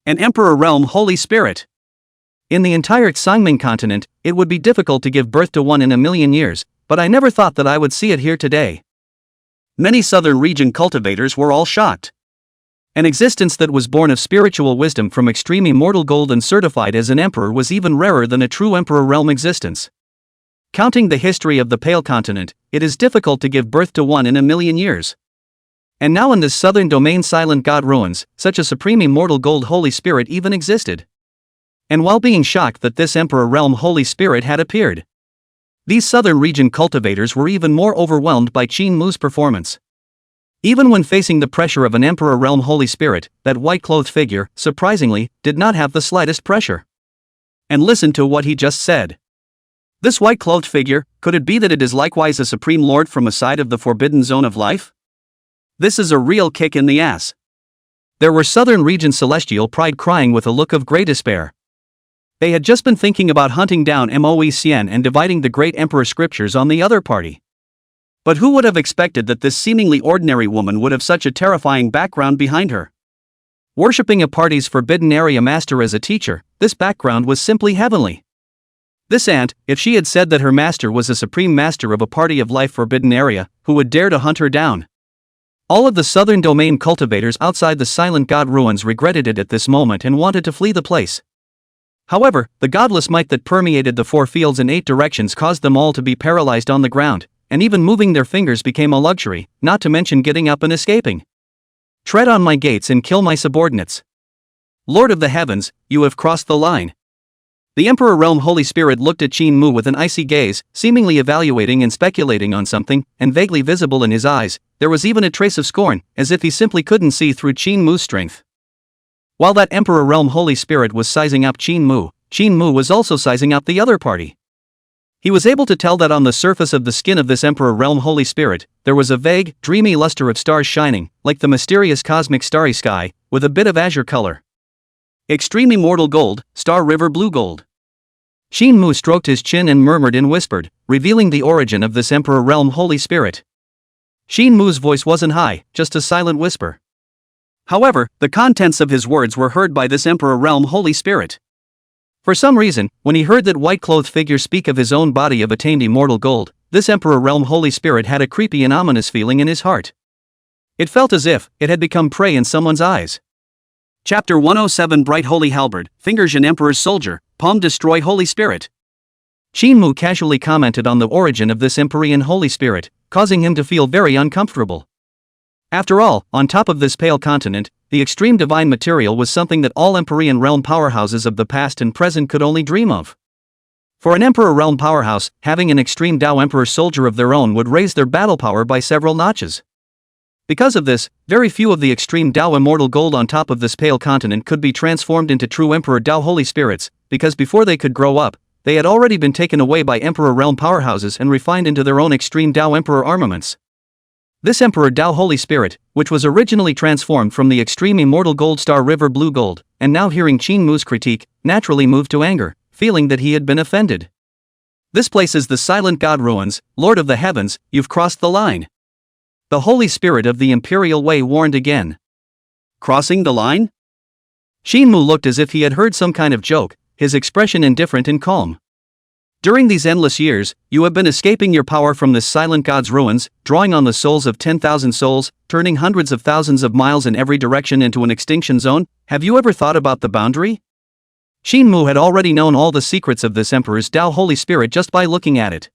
An emperor realm holy spirit. In the entire Qingming continent, it would be difficult to give birth to one in a million years, but I never thought that I would see it here today. Many southern region cultivators were all shocked. An existence that was born of spiritual wisdom from extreme immortal gold and certified as an emperor was even rarer than a true emperor realm existence. Counting the history of the Pale Continent, it is difficult to give birth to one in a million years. And now in this southern domain silent god ruins, such a supreme immortal gold holy spirit even existed. And while being shocked that this emperor realm holy spirit had appeared, these southern region cultivators were even more overwhelmed by Qingxue's performance. Even when facing the pressure of an emperor realm holy spirit, that white-clothed figure, surprisingly, did not have the slightest pressure. And listen to what he just said. This white-clothed figure, could it be that it is likewise a supreme lord from a side of the forbidden zone of life? This is a real kick in the ass. There were southern region celestial pride crying with a look of great despair. They had just been thinking about hunting down Moe Xian and dividing the great emperor scriptures on the other party. But who would have expected that this seemingly ordinary woman would have such a terrifying background behind her? Worshipping a party's forbidden area master as a teacher, this background was simply heavenly. This aunt, if she had said that her master was a supreme master of a party of life forbidden area, who would dare to hunt her down? All of the southern domain cultivators outside the silent god ruins regretted it at this moment and wanted to flee the place. However, the godless might that permeated the 4 fields in 8 directions caused them all to be paralyzed on the ground, and even moving their fingers became a luxury, not to mention getting up and escaping. Tread on my gates and kill my subordinates. Lord of the heavens, you have crossed the line. The Emperor Realm Holy Spirit looked at Qingxue with an icy gaze, seemingly evaluating and speculating on something, and vaguely visible in his eyes, there was even a trace of scorn, as if he simply couldn't see through Qingxue's strength. While that Emperor Realm Holy Spirit was sizing up Qingxue, Qingxue was also sizing up the other party. He was able to tell that on the surface of the skin of this Emperor Realm Holy Spirit, there was a vague, dreamy luster of stars shining, like the mysterious cosmic starry sky, with a bit of azure color. Extreme immortal gold, star river blue gold. Qingxue stroked his chin and murmured and whispered, revealing the origin of this Emperor Realm Holy Spirit. Qingxue's voice wasn't high, just a silent whisper. However, the contents of his words were heard by this Emperor Realm Holy Spirit. For some reason, when he heard that white-clothed figure speak of his own body of attained immortal gold, this Emperor Realm Holy Spirit had a creepy and ominous feeling in his heart. It felt as if it had become prey in someone's eyes. Chapter 107 Bright Holy Halberd, Fingers an Emperor's Soldier, Palm Destroy Holy Spirit. Qingxue casually commented on the origin of this Empyrean Holy Spirit, causing him to feel very uncomfortable. After all, on top of this pale continent, the extreme divine material was something that all Empyrean realm powerhouses of the past and present could only dream of. For an Emperor realm powerhouse, having an extreme Tao Emperor soldier of their own would raise their battle power by several notches. Because of this, very few of the extreme Tao immortal gold on top of this pale continent could be transformed into true Emperor Tao Holy Spirits, because before they could grow up, they had already been taken away by Emperor realm powerhouses and refined into their own extreme Tao Emperor armaments. This Emperor Tao Holy Spirit, which was originally transformed from the extreme immortal gold star river blue gold, and now hearing Qingxue's critique, naturally moved to anger, feeling that he had been offended. This place is the silent god ruins, Lord of the heavens, you've crossed the line. The Holy Spirit of the Imperial Way warned again. Crossing the line? Qingxue looked as if he had heard some kind of joke, his expression indifferent and calm. During these endless years, you have been escaping your power from this silent god's ruins, drawing on the souls of 10,000 souls, turning hundreds of thousands of miles in every direction into an extinction zone. Have you ever thought about the boundary? Qingxue had already known all the secrets of this Emperor's Tao Holy Spirit just by looking at it.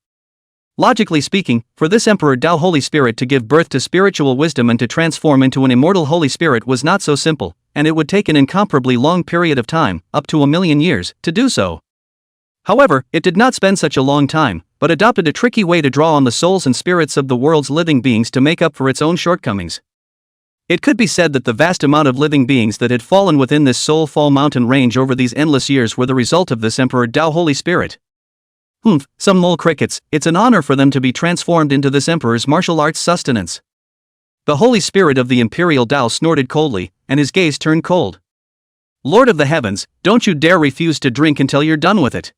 Logically speaking, for this Emperor Tao Holy Spirit to give birth to spiritual wisdom and to transform into an immortal Holy Spirit was not so simple, and it would take an incomparably long period of time, up to 1,000,000 years, to do so. However, it did not spend such a long time, but adopted a tricky way to draw on the souls and spirits of the world's living beings to make up for its own shortcomings. It could be said that the vast amount of living beings that had fallen within this Soul Fall mountain range over these endless years were the result of this Emperor Tao Holy Spirit. Some mole crickets, it's an honor for them to be transformed into this Emperor's martial arts sustenance. The Holy Spirit of the Imperial Tao snorted coldly, and his gaze turned cold. Lord of the heavens, don't you dare refuse to drink until you're done with it.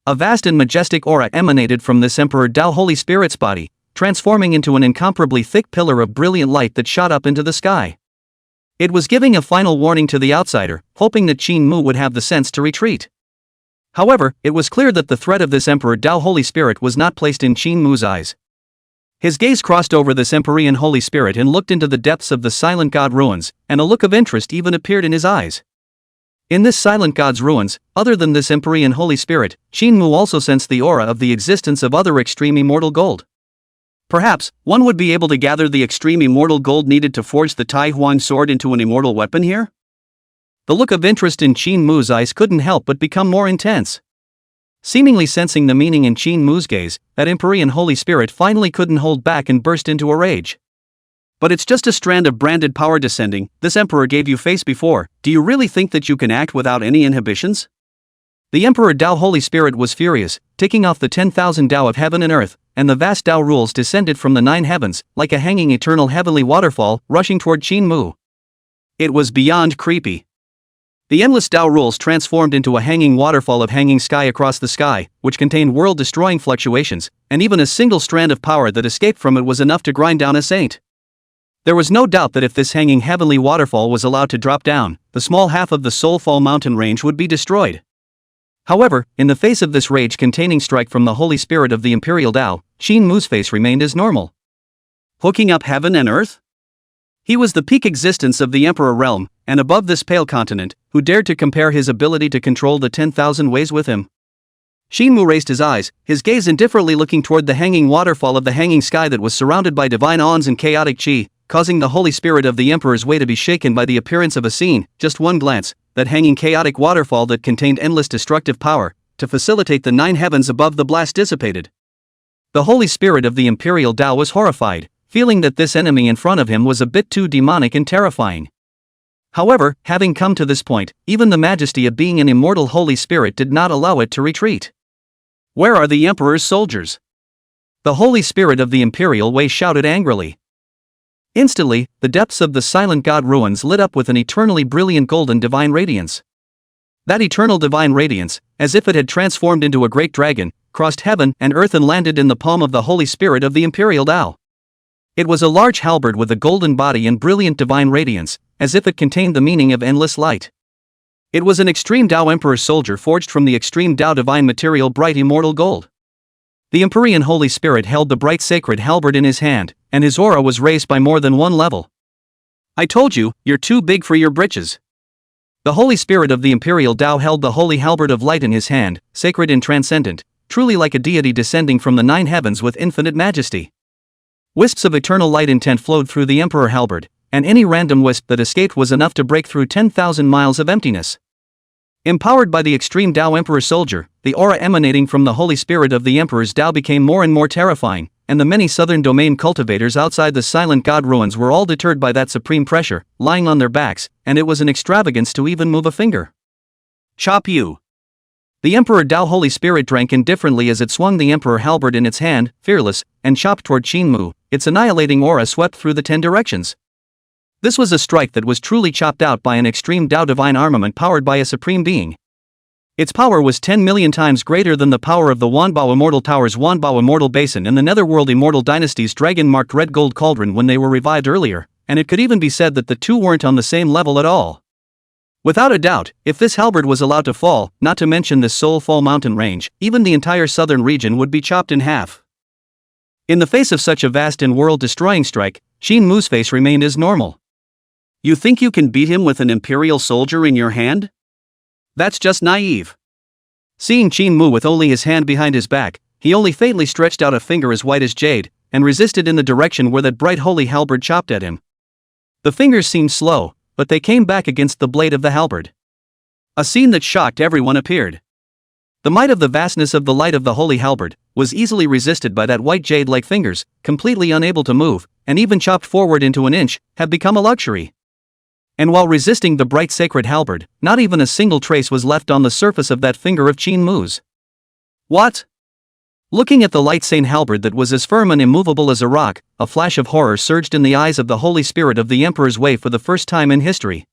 A vast and majestic aura emanated from this Emperor Tao Holy Spirit's body, transforming into an incomparably thick pillar of brilliant light that shot up into the sky. It was giving a final warning to the outsider, hoping that Qingxue would have the sense to retreat. However, it was clear that the threat of this Emperor Tao Holy Spirit was not placed in Qingxue's eyes. His gaze crossed over this Empyrean Holy Spirit and looked into the depths of the Silent God ruins, and a look of interest even appeared in his eyes. In this Silent God's ruins, other than this Empyrean Holy Spirit, Qingxue also sensed the aura of the existence of other extreme immortal gold. Perhaps, one would be able to gather the extreme immortal gold needed to forge the Taihuang sword into an immortal weapon here? The look of interest in Qingxue's eyes couldn't help but become more intense. Seemingly sensing the meaning in Qingxue's gaze, that Empyrean Holy Spirit finally couldn't hold back and burst into a rage. But it's just a strand of branded power descending. This Emperor gave you face before. Do you really think that you can act without any inhibitions? The Emperor Tao Holy Spirit was furious, ticking off the 10,000 Tao of heaven and earth, and the vast Tao rules descended from the 9 heavens, like a hanging eternal heavenly waterfall, rushing toward Qingxue. It was beyond creepy. The endless Tao rules transformed into a hanging waterfall of hanging sky across the sky, which contained world-destroying fluctuations, and even a single strand of power that escaped from it was enough to grind down a saint. There was no doubt that if this hanging heavenly waterfall was allowed to drop down, the small half of the Soul Fall mountain range would be destroyed. However, in the face of this rage-containing strike from the Holy Spirit of the Imperial Tao, Qingxue's face remained as normal. Hooking up heaven and earth? He was the peak existence of the Emperor realm, and above this pale continent, who dared to compare his ability to control the 10,000 ways with him? Qingxue raised his eyes, his gaze indifferently looking toward the hanging waterfall of the hanging sky that was surrounded by divine awns and chaotic qi, causing the Holy Spirit of the Emperor's way to be shaken by the appearance of a scene. Just one glance, that hanging chaotic waterfall that contained endless destructive power, to facilitate the 9 heavens above the blast dissipated. The Holy Spirit of the Imperial Tao was horrified, feeling that this enemy in front of him was a bit too demonic and terrifying. However, having come to this point, even the majesty of being an immortal Holy Spirit did not allow it to retreat. Where are the Emperor's soldiers? The Holy Spirit of the Imperial Way shouted angrily. Instantly, the depths of the Silent God ruins lit up with an eternally brilliant golden divine radiance. That eternal divine radiance, as if it had transformed into a great dragon, crossed heaven and earth and landed in the palm of the Holy Spirit of the Imperial Tao. It was a large halberd with a golden body and brilliant divine radiance, as if it contained the meaning of endless light. It was an extreme Tao Emperor's soldier forged from the extreme Tao divine material bright immortal gold. The Empyrean Holy Spirit held the bright sacred halberd in his hand, and his aura was raised by more than one level. I told you, you're too big for your britches. The Holy Spirit of the Imperial Tao held the holy halberd of light in his hand, sacred and transcendent, truly like a deity descending from the 9 heavens with infinite majesty. Wisps of eternal light intent flowed through the Emperor halberd, and any random wisp that escaped was enough to break through 10,000 miles of emptiness. Empowered by the extreme Tao Emperor soldier, the aura emanating from the Holy Spirit of the Emperor's Tao became more and more terrifying, and the many southern domain cultivators outside the Silent God ruins were all deterred by that supreme pressure, lying on their backs, and it was an extravagance to even move a finger. Chop you! The Emperor Tao Holy Spirit drank indifferently as it swung the Emperor halberd in its hand, fearless, and chopped toward Qingxue. Its annihilating aura swept through the 10 directions. This was a strike that was truly chopped out by an extreme Tao divine armament powered by a supreme being. Its power was 10 million times greater than the power of the Wanbao Immortal Tower's Wanbao Immortal Basin and the Netherworld Immortal Dynasty's dragon-marked red gold cauldron when they were revived earlier, and it could even be said that the two weren't on the same level at all. Without a doubt, if this halberd was allowed to fall, not to mention this Soul Fall mountain range, even the entire southern region would be chopped in half. In the face of such a vast and world-destroying strike, Qingxue's face remained as normal. You think you can beat him with an imperial soldier in your hand? That's just naive. Seeing Qingxue with only his hand behind his back, he only faintly stretched out a finger as white as jade, and resisted in the direction where that bright holy halberd chopped at him. The fingers seemed slow, but they came back against the blade of the halberd. A scene that shocked everyone appeared. The might of the vastness of the light of the holy halberd was easily resisted by that white jade-like fingers, completely unable to move, and even chopped forward into an inch, have become a luxury. And while resisting the bright sacred halberd, not even a single trace was left on the surface of that finger of Qingxue's. What? Looking at the light-stained halberd that was as firm and immovable as a rock, a flash of horror surged in the eyes of the holy spirit of the Emperor's Way for the first time in history.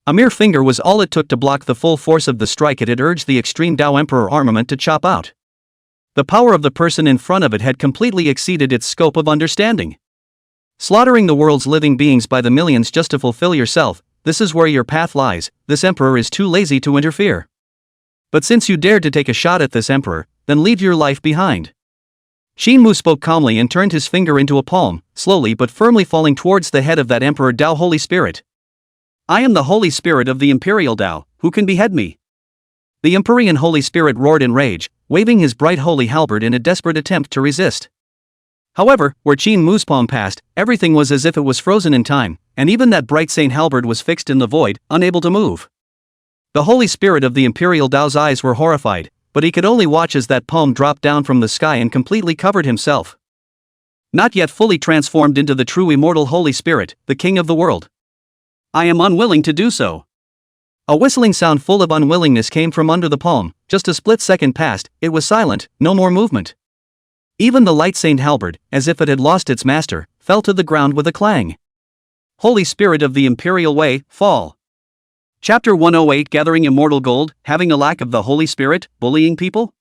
A mere finger was all it took to block the full force of the strike it had urged the extreme Tao Emperor armament to chop out. The power of the person in front of it had completely exceeded its scope of understanding. Slaughtering the world's living beings by the millions just to fulfill yourself, this is where your path lies. This emperor is too lazy to interfere. But since you dared to take a shot at this emperor, then leave your life behind. Qingxue spoke calmly and turned his finger into a palm, slowly but firmly falling towards the head of that emperor Tao Holy Spirit. I am the Holy Spirit of the Imperial Tao, who can behead me? The Empyrean Holy Spirit roared in rage, waving his bright holy halberd in a desperate attempt to resist. However, where Qingxue's palm passed, everything was as if it was frozen in time, and even that bright saint halberd was fixed in the void, unable to move. The Holy Spirit of the Imperial Tao's eyes were horrified, but he could only watch as that palm dropped down from the sky and completely covered himself. Not yet fully transformed into the true immortal Holy Spirit, the King of the world. I am unwilling to do so. A whistling sound full of unwillingness came from under the palm. Just a split second passed, it was silent, no more movement. Even the light-stained halberd, as if it had lost its master, fell to the ground with a clang. Holy Spirit of the Imperial Way, fall. Chapter 108 Gathering Immortal Gold, having a lack of the Holy Spirit, bullying people?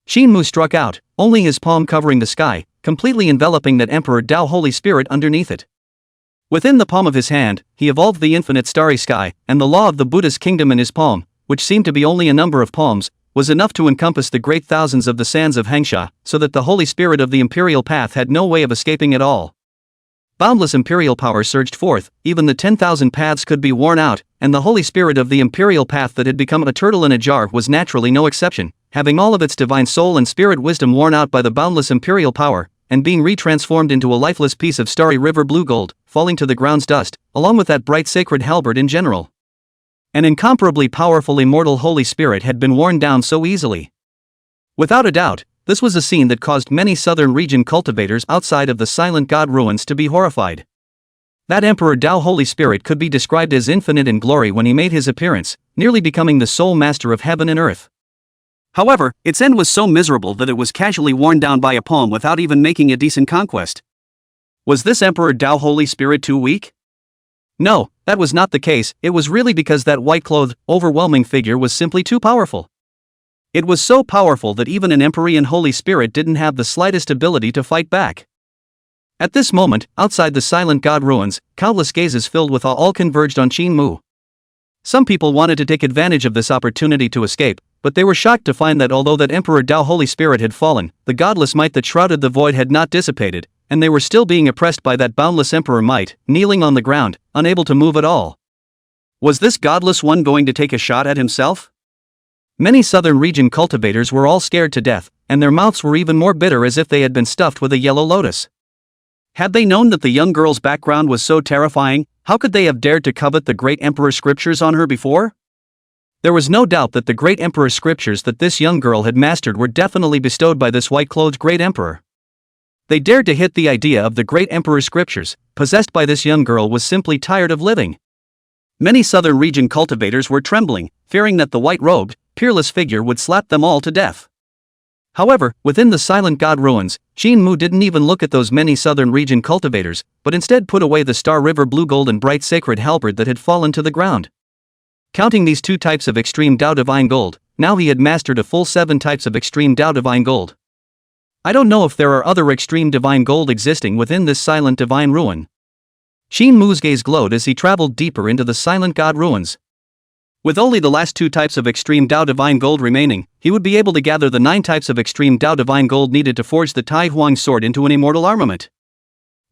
Qingxue struck out, only his palm covering the sky, completely enveloping that Emperor Tao Holy Spirit underneath it. Within the palm of his hand, he evolved the infinite starry sky, and the law of the Buddha's kingdom in his palm, which seemed to be only a number of palms, was enough to encompass the great thousands of the sands of Hengsha, so that the Holy Spirit of the Imperial Path had no way of escaping at all. Boundless imperial power surged forth, even the 10,000 paths could be worn out, and the Holy Spirit of the Imperial Path that had become a turtle in a jar was naturally no exception, having all of its divine soul and spirit wisdom worn out by the boundless imperial power, and being retransformed into a lifeless piece of starry river blue gold, falling to the ground's dust, along with that bright sacred halberd in general. An incomparably powerful immortal Holy Spirit had been worn down so easily. Without a doubt, this was a scene that caused many southern region cultivators outside of the Silent God ruins to be horrified. That Emperor Tao Holy Spirit could be described as infinite in glory when he made his appearance, nearly becoming the sole master of heaven and earth. However, its end was so miserable that it was casually worn down by a palm without even making a decent conquest. Was this Emperor Tao Holy Spirit too weak? No, that was not the case. It was really because that white-clothed, overwhelming figure was simply too powerful. It was so powerful that even an Empyrean Holy Spirit didn't have the slightest ability to fight back. At this moment, outside the Silent God ruins, countless gazes filled with awe all converged on Qingxue. Some people wanted to take advantage of this opportunity to escape, but they were shocked to find that although that Emperor Tao Holy Spirit had fallen, the godless might that shrouded the void had not dissipated, and they were still being oppressed by that boundless Emperor might, kneeling on the ground, unable to move at all. Was this godless one going to take a shot at himself? Many southern region cultivators were all scared to death, and their mouths were even more bitter as if they had been stuffed with a yellow lotus. Had they known that the young girl's background was so terrifying, how could they have dared to covet the great Emperor's scriptures on her before? There was no doubt that the great Emperor's scriptures that this young girl had mastered were definitely bestowed by this white-clothed great Emperor. They dared to hit the idea of the great Emperor's scriptures, possessed by this young girl was simply tired of living. Many southern region cultivators were trembling, fearing that the white-robed, peerless figure would slap them all to death. However, within the Silent God ruins, Qingxue didn't even look at those many southern region cultivators, but instead put away the Star River blue gold and bright sacred halberd that had fallen to the ground. Counting these two types of extreme Tao divine gold, now he had mastered a full 7 types of extreme Tao divine gold. I don't know if there are other extreme divine gold existing within this silent divine ruin. Qingxue's gaze glowed as he traveled deeper into the Silent God ruins. With only the last 2 types of extreme Tao divine gold remaining, he would be able to gather the 9 types of extreme Tao divine gold needed to forge the Taihuang sword into an immortal armament.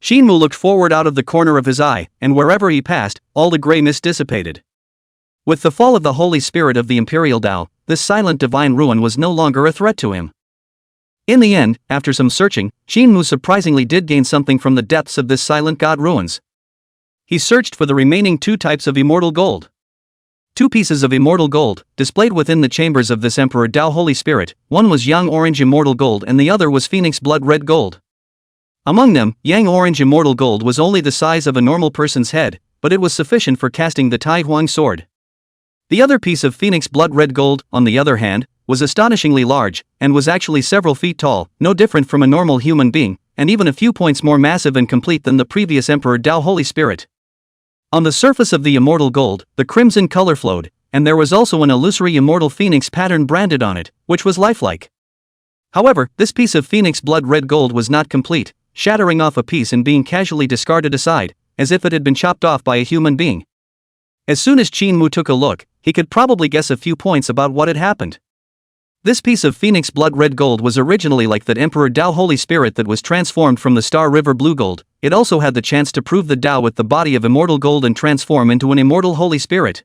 Qingxue looked forward out of the corner of his eye, and wherever he passed, all the gray mist dissipated. With the fall of the Holy Spirit of the Imperial Tao, this silent divine ruin was no longer a threat to him. In the end, after some searching, Qingxue surprisingly did gain something from the depths of this Silent God ruins. He searched for the remaining 2 types of immortal gold. 2 pieces of immortal gold, displayed within the chambers of this Emperor Tao Holy Spirit, one was Yang Orange Immortal Gold and the other was Phoenix Blood Red Gold. Among them, Yang Orange Immortal Gold was only the size of a normal person's head, but it was sufficient for casting the Taihuang sword. The other piece of Phoenix Blood Red Gold, on the other hand, was astonishingly large, and was actually several feet tall, no different from a normal human being, and even a few points more massive and complete than the previous Emperor Tao Holy Spirit. On the surface of the immortal gold, the crimson color flowed, and there was also an illusory immortal phoenix pattern branded on it, which was lifelike. However, this piece of Phoenix Blood Red Gold was not complete, shattering off a piece and being casually discarded aside, as if it had been chopped off by a human being. As soon as Qingxue took a look, he could probably guess a few points about what had happened. This piece of Phoenix Blood Red Gold was originally like that Emperor Tao Holy Spirit that was transformed from the Star River Blue Gold. It also had the chance to prove the Tao with the body of immortal gold and transform into an immortal Holy Spirit.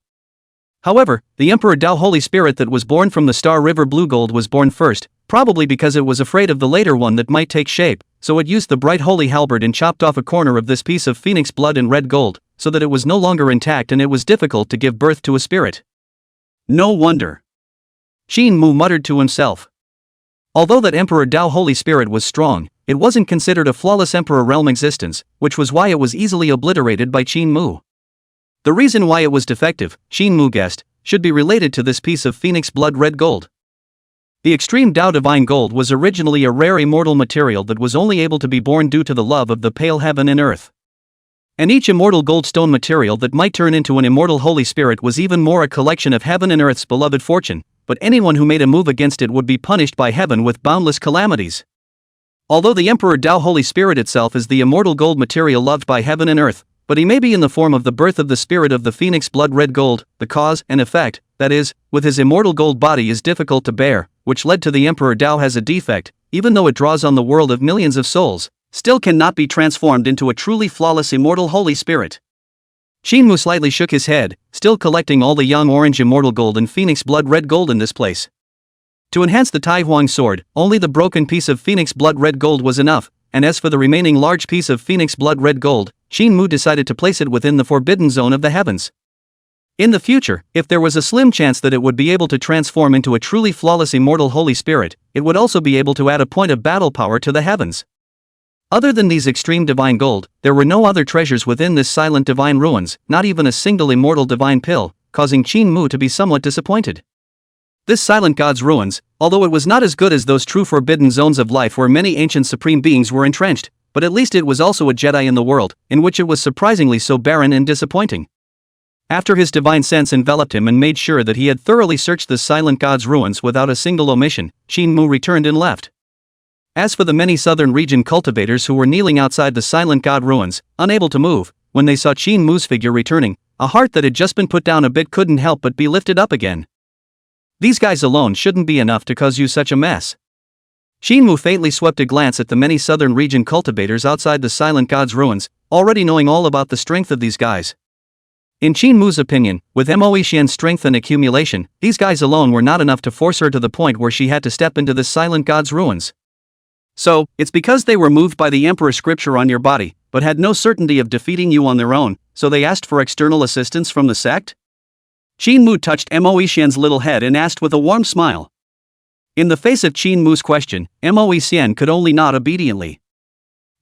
However, the Emperor Tao Holy Spirit that was born from the Star River Blue Gold was born first, probably because it was afraid of the later one that might take shape, so it used the bright holy halberd and chopped off a corner of this piece of Phoenix Blood and Red Gold, so that it was no longer intact and it was difficult to give birth to a spirit. No wonder. Qingxue muttered to himself. Although that Emperor Tao Holy Spirit was strong, it wasn't considered a flawless Emperor realm existence, which was why it was easily obliterated by Qingxue. The reason why it was defective, Qingxue guessed, should be related to this piece of Phoenix Blood Red Gold. The extreme Tao Divine Gold was originally a rare immortal material that was only able to be born due to the love of the pale heaven and earth. And each immortal goldstone material that might turn into an immortal Holy Spirit was even more a collection of heaven and earth's beloved fortune, but anyone who made a move against it would be punished by heaven with boundless calamities. Although the Emperor Tao Holy Spirit itself is the immortal gold material loved by heaven and earth, but he may be in the form of the birth of the spirit of the Phoenix Blood Red Gold, the cause and effect, that is, with his immortal gold body is difficult to bear, which led to the Emperor Tao has a defect, even though it draws on the world of millions of souls, still cannot be transformed into a truly flawless immortal Holy Spirit. Qingxue slightly shook his head, still collecting all the Yang Orange Immortal Gold and Phoenix Blood Red Gold in this place. To enhance the Taihuang sword, only the broken piece of Phoenix Blood Red Gold was enough, and as for the remaining large piece of Phoenix Blood Red Gold, Qingxue decided to place it within the forbidden zone of the heavens. In the future, if there was a slim chance that it would be able to transform into a truly flawless immortal Holy Spirit, it would also be able to add a point of battle power to the heavens. Other than these extreme divine gold, there were no other treasures within this silent divine ruins, not even a single immortal divine pill, causing Qingxue to be somewhat disappointed. This silent god's ruins, although it was not as good as those true forbidden zones of life where many ancient supreme beings were entrenched, but at least it was also a Jedi in the world, in which it was surprisingly so barren and disappointing. After his divine sense enveloped him and made sure that he had thoroughly searched this silent god's ruins without a single omission, Qingxue returned and left. As for the many southern region cultivators who were kneeling outside the silent god ruins, unable to move, when they saw Qingxue's figure returning, a heart that had just been put down a bit couldn't help but be lifted up again. These guys alone shouldn't be enough to cause you such a mess. Qingxue faintly swept a glance at the many southern region cultivators outside the silent god's ruins, already knowing all about the strength of these guys. In Qingxue's opinion, with Moe Xian's strength and accumulation, these guys alone were not enough to force her to the point where she had to step into the silent god's ruins. So, it's because they were moved by the Emperor's scripture on your body, but had no certainty of defeating you on their own, so they asked for external assistance from the sect? Qingxue touched Moe Xian's little head and asked with a warm smile. In the face of Qingxue's question, Moe Xian could only nod obediently.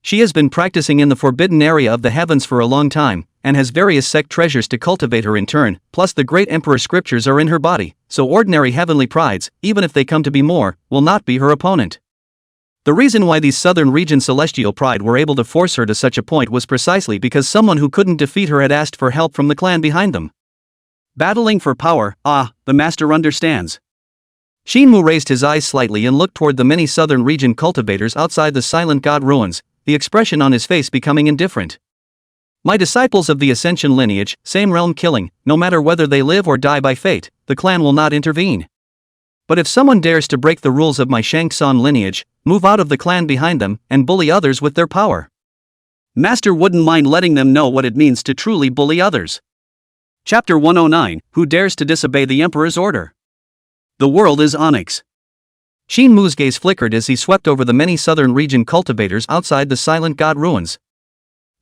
She has been practicing in the forbidden area of the heavens for a long time, and has various sect treasures to cultivate her in turn, plus the great Emperor's scriptures are in her body, so ordinary heavenly prides, even if they come to be more, will not be her opponent. The reason why these southern region celestial pride were able to force her to such a point was precisely because someone who couldn't defeat her had asked for help from the clan behind them. Battling for power, the master understands. Qingxue raised his eyes slightly and looked toward the many southern region cultivators outside the silent god ruins, the expression on his face becoming indifferent. My disciples of the Ascension lineage, same realm killing, no matter whether they live or die by fate, the clan will not intervene. But if someone dares to break the rules of my Shangsan lineage, move out of the clan behind them, and bully others with their power, Master wouldn't mind letting them know what it means to truly bully others. Chapter 109, Who Dares to Disobey the Emperor's Order? The world is onyx. Qingxue's gaze flickered as he swept over the many southern region cultivators outside the silent god ruins.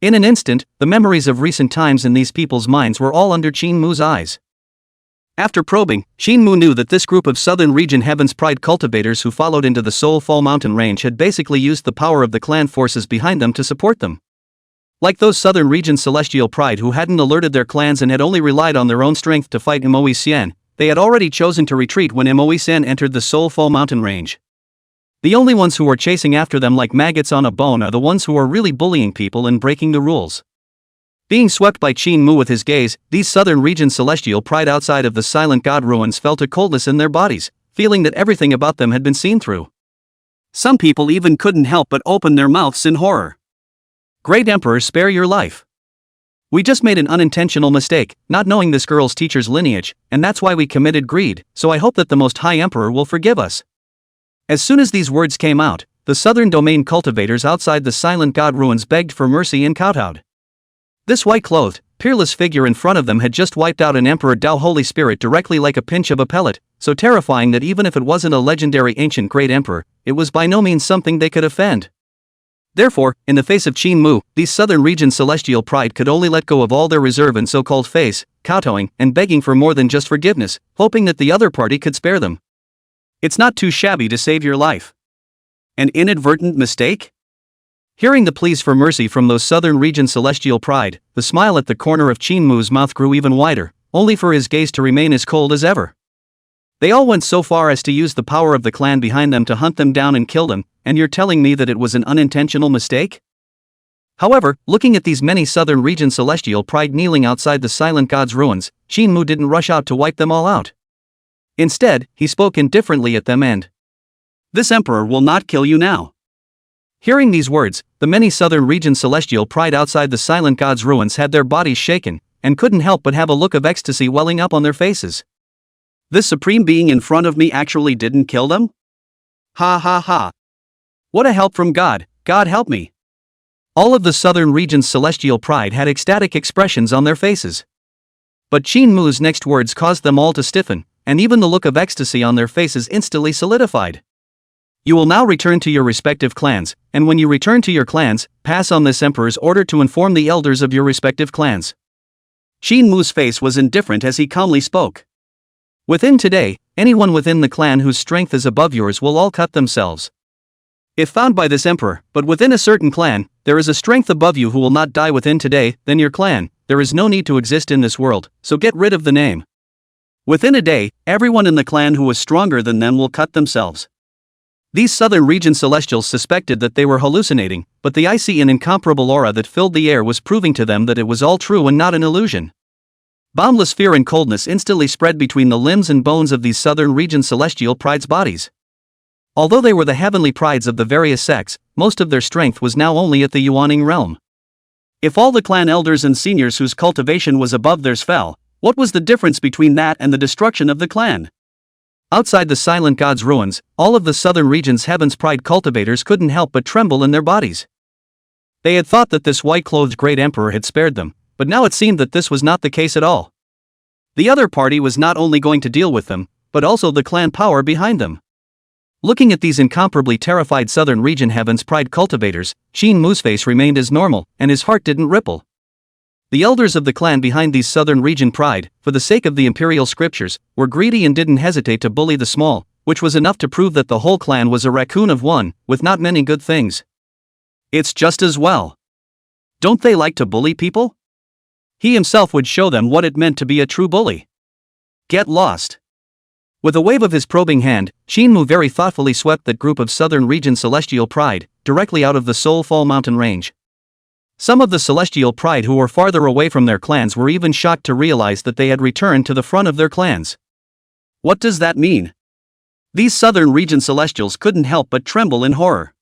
In an instant, the memories of recent times in these people's minds were all under Qingxue's eyes. After probing, Qingxue knew that this group of southern region Heaven's Pride cultivators who followed into the Soul Fall mountain range had basically used the power of the clan forces behind them to support them. Like those southern region Celestial Pride who hadn't alerted their clans and had only relied on their own strength to fight Moe, they had already chosen to retreat when Moe entered the Soul Fall mountain range. The only ones who are chasing after them like maggots on a bone are the ones who are really bullying people and breaking the rules. Being swept by Qingxue with his gaze, these southern region Celestial Pride outside of the Silent God ruins felt a coldness in their bodies, feeling that everything about them had been seen through. Some people even couldn't help but open their mouths in horror. Great Emperor, spare your life. We just made an unintentional mistake, not knowing this girl's teacher's lineage, and that's why we committed greed, so I hope that the Most High Emperor will forgive us. As soon as these words came out, the southern domain cultivators outside the Silent God ruins begged for mercy and kowtowed. This white-clothed, peerless figure in front of them had just wiped out an Emperor Tao Holy Spirit directly like a pinch of a pellet, so terrifying that even if it wasn't a legendary ancient great emperor, it was by no means something they could offend. Therefore, in the face of Qingxue, these southern region Celestial Pride could only let go of all their reserve and so-called face, kowtowing, and begging for more than just forgiveness, hoping that the other party could spare them. It's not too shabby to save your life. An inadvertent mistake? Hearing the pleas for mercy from those southern region Celestial Pride, the smile at the corner of Qingxue's mouth grew even wider, only for his gaze to remain as cold as ever. They all went so far as to use the power of the clan behind them to hunt them down and kill them, and you're telling me that it was an unintentional mistake? However, looking at these many southern region Celestial Pride kneeling outside the Silent God's ruins, Qingxue didn't rush out to wipe them all out. Instead, he spoke indifferently at them and, "This emperor will not kill you now." Hearing these words, the many southern region Celestial Pride outside the Silent God's ruins had their bodies shaken, and couldn't help but have a look of ecstasy welling up on their faces. This supreme being in front of me actually didn't kill them? Ha ha ha. What a help from God, God help me. All of the southern region's Celestial Pride had ecstatic expressions on their faces. But Qingxue's next words caused them all to stiffen, and even the look of ecstasy on their faces instantly solidified. You will now return to your respective clans, and when you return to your clans, pass on this emperor's order to inform the elders of your respective clans. Qingxue's face was indifferent as he calmly spoke. Within today, anyone within the clan whose strength is above yours will all cut themselves. If found by this emperor, but within a certain clan, there is a strength above you who will not die within today, then your clan, there is no need to exist in this world, so get rid of the name. Within a day, everyone in the clan who was stronger than them will cut themselves. These southern region Celestials suspected that they were hallucinating, but the icy and incomparable aura that filled the air was proving to them that it was all true and not an illusion. Boundless fear and coldness instantly spread between the limbs and bones of these southern region Celestial Pride's bodies. Although they were the heavenly prides of the various sects, most of their strength was now only at the Yuaning realm. If all the clan elders and seniors whose cultivation was above theirs fell, what was the difference between that and the destruction of the clan? Outside the Silent God's ruins, all of the southern region's Heaven's Pride cultivators couldn't help but tremble in their bodies. They had thought that this white-clothed great emperor had spared them, but now it seemed that this was not the case at all. The other party was not only going to deal with them, but also the clan power behind them. Looking at these incomparably terrified southern region Heaven's Pride cultivators, Qingxue's face remained as normal, and his heart didn't ripple. The elders of the clan behind these southern region Pride, for the sake of the imperial scriptures, were greedy and didn't hesitate to bully the small, which was enough to prove that the whole clan was a raccoon of one, with not many good things. It's just as well. Don't they like to bully people? He himself would show them what it meant to be a true bully. Get lost. With a wave of his probing hand, Qingxue very thoughtfully swept that group of southern region Celestial Pride, directly out of the Soul Fall mountain range. Some of the Celestial Pride who were farther away from their clans were even shocked to realize that they had returned to the front of their clans. What does that mean? These southern region Celestials couldn't help but tremble in horror.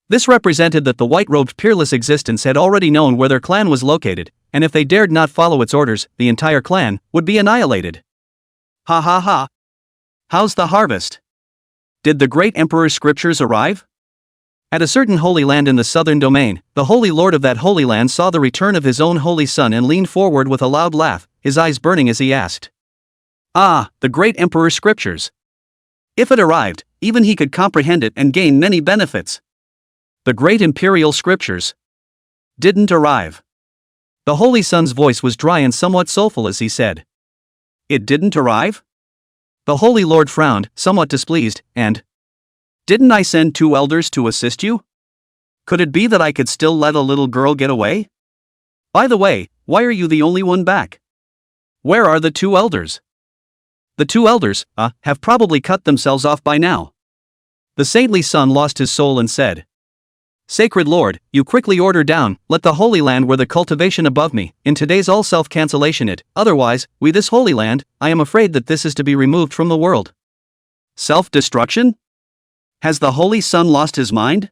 This represented that the white-robed peerless existence had already known where their clan was located, and if they dared not follow its orders, the entire clan would be annihilated. Ha ha ha. How's the harvest? Did the great emperor's scriptures arrive? At a certain holy land in the southern domain, the holy lord of that holy land saw the return of his own holy son and leaned forward with a loud laugh, his eyes burning as he asked. Ah, the great emperor's scriptures. If it arrived, even he could comprehend it and gain many benefits. The great imperial scriptures. Didn't arrive. The Holy Son's voice was dry and somewhat soulful as he said. It didn't arrive? The Holy Lord frowned, somewhat displeased, and, Didn't I send 2 elders to assist you? Could it be that I could still let a little girl get away? By the way, why are you the only one back? Where are the 2 elders? The 2 elders, have probably cut themselves off by now. The saintly son lost his soul and said, Sacred Lord, you quickly order down, let the Holy Land where the cultivation above me, in today's all self-cancellation it, otherwise, we this Holy Land, I am afraid that this is to be removed from the world. Self-destruction? Has the Holy Son lost his mind?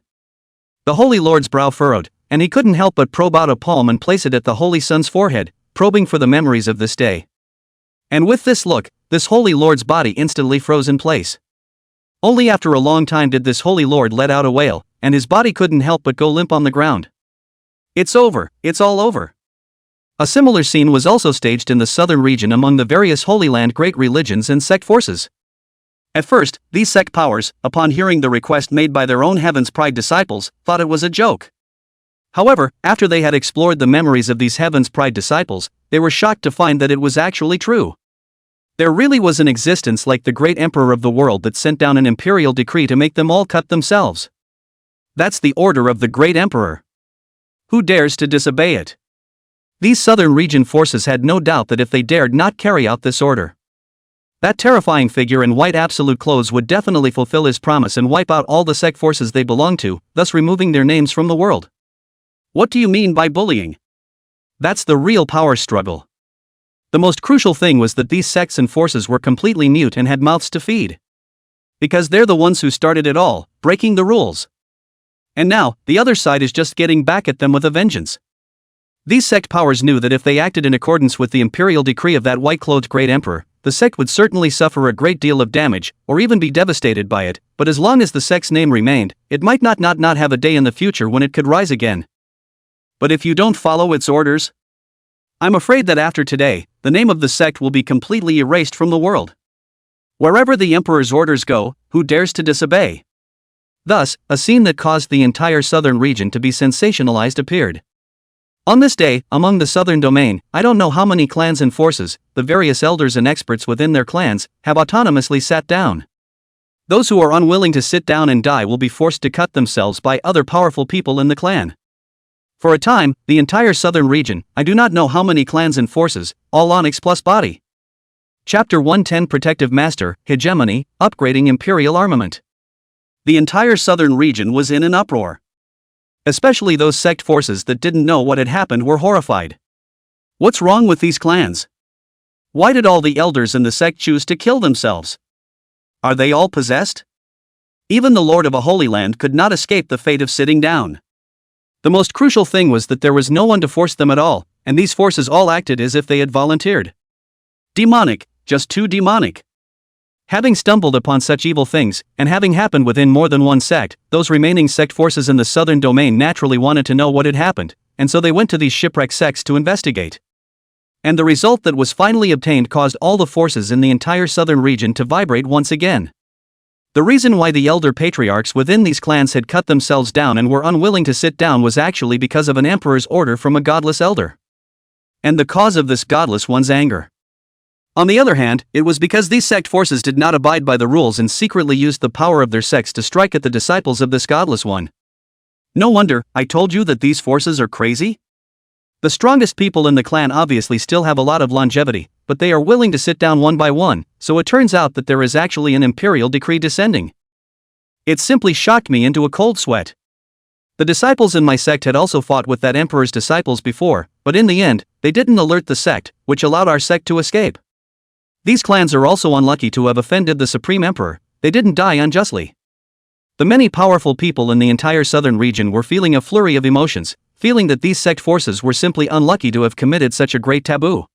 The Holy Lord's brow furrowed, and he couldn't help but probe out a palm and place it at the Holy Son's forehead, probing for the memories of this day. And with this look, this Holy Lord's body instantly froze in place. Only after a long time did this Holy Lord let out a wail, and his body couldn't help but go limp on the ground. It's over, it's all over. A similar scene was also staged in the southern region among the various Holy Land great religions and sect forces. At first, these sect powers, upon hearing the request made by their own Heaven's Pride disciples, thought it was a joke. However, after they had explored the memories of these Heaven's Pride disciples, they were shocked to find that it was actually true. There really was an existence like the great emperor of the world that sent down an imperial decree to make them all cut themselves. That's the order of the great emperor. Who dares to disobey it? These southern region forces had no doubt that if they dared not carry out this order, that terrifying figure in white absolute clothes would definitely fulfill his promise and wipe out all the sect forces they belonged to, thus removing their names from the world. What do you mean by bullying? That's the real power struggle. The most crucial thing was that these sects and forces were completely mute and had mouths to feed. Because they're the ones who started it all, breaking the rules. And now, the other side is just getting back at them with a vengeance. These sect powers knew that if they acted in accordance with the imperial decree of that white-clothed great emperor, the sect would certainly suffer a great deal of damage, or even be devastated by it, but as long as the sect's name remained, it might not have a day in the future when it could rise again. But if you don't follow its orders? I'm afraid that after today, the name of the sect will be completely erased from the world. Wherever the emperor's orders go, who dares to disobey? Thus, a scene that caused the entire southern region to be sensationalized appeared. On this day, among the southern domain, I don't know how many clans and forces, the various elders and experts within their clans, have autonomously sat down. Those who are unwilling to sit down and die will be forced to cut themselves by other powerful people in the clan. For a time, the entire southern region, I do not know how many clans and forces, all onyx plus body. Chapter 110 Protective Master, Hegemony, Upgrading Imperial Armament. The entire southern region was in an uproar. Especially those sect forces that didn't know what had happened were horrified. What's wrong with these clans? Why did all the elders in the sect choose to kill themselves? Are they all possessed? Even the Lord of a Holy Land could not escape the fate of sitting down. The most crucial thing was that there was no one to force them at all, and these forces all acted as if they had volunteered. Demonic, just too demonic. Having stumbled upon such evil things, and having happened within more than one sect, those remaining sect forces in the southern domain naturally wanted to know what had happened, and so they went to these shipwrecked sects to investigate. And the result that was finally obtained caused all the forces in the entire southern region to vibrate once again. The reason why the elder patriarchs within these clans had cut themselves down and were unwilling to sit down was actually because of an emperor's order from a godless elder. And the cause of this godless one's anger. On the other hand, it was because these sect forces did not abide by the rules and secretly used the power of their sects to strike at the disciples of this godless one. No wonder, I told you that these forces are crazy? The strongest people in the clan obviously still have a lot of longevity, but they are willing to sit down one by one, so it turns out that there is actually an imperial decree descending. It simply shocked me into a cold sweat. The disciples in my sect had also fought with that emperor's disciples before, but in the end, they didn't alert the sect, which allowed our sect to escape. These clans are also unlucky to have offended the Supreme Emperor, they didn't die unjustly. The many powerful people in the entire southern region were feeling a flurry of emotions, feeling that these sect forces were simply unlucky to have committed such a great taboo.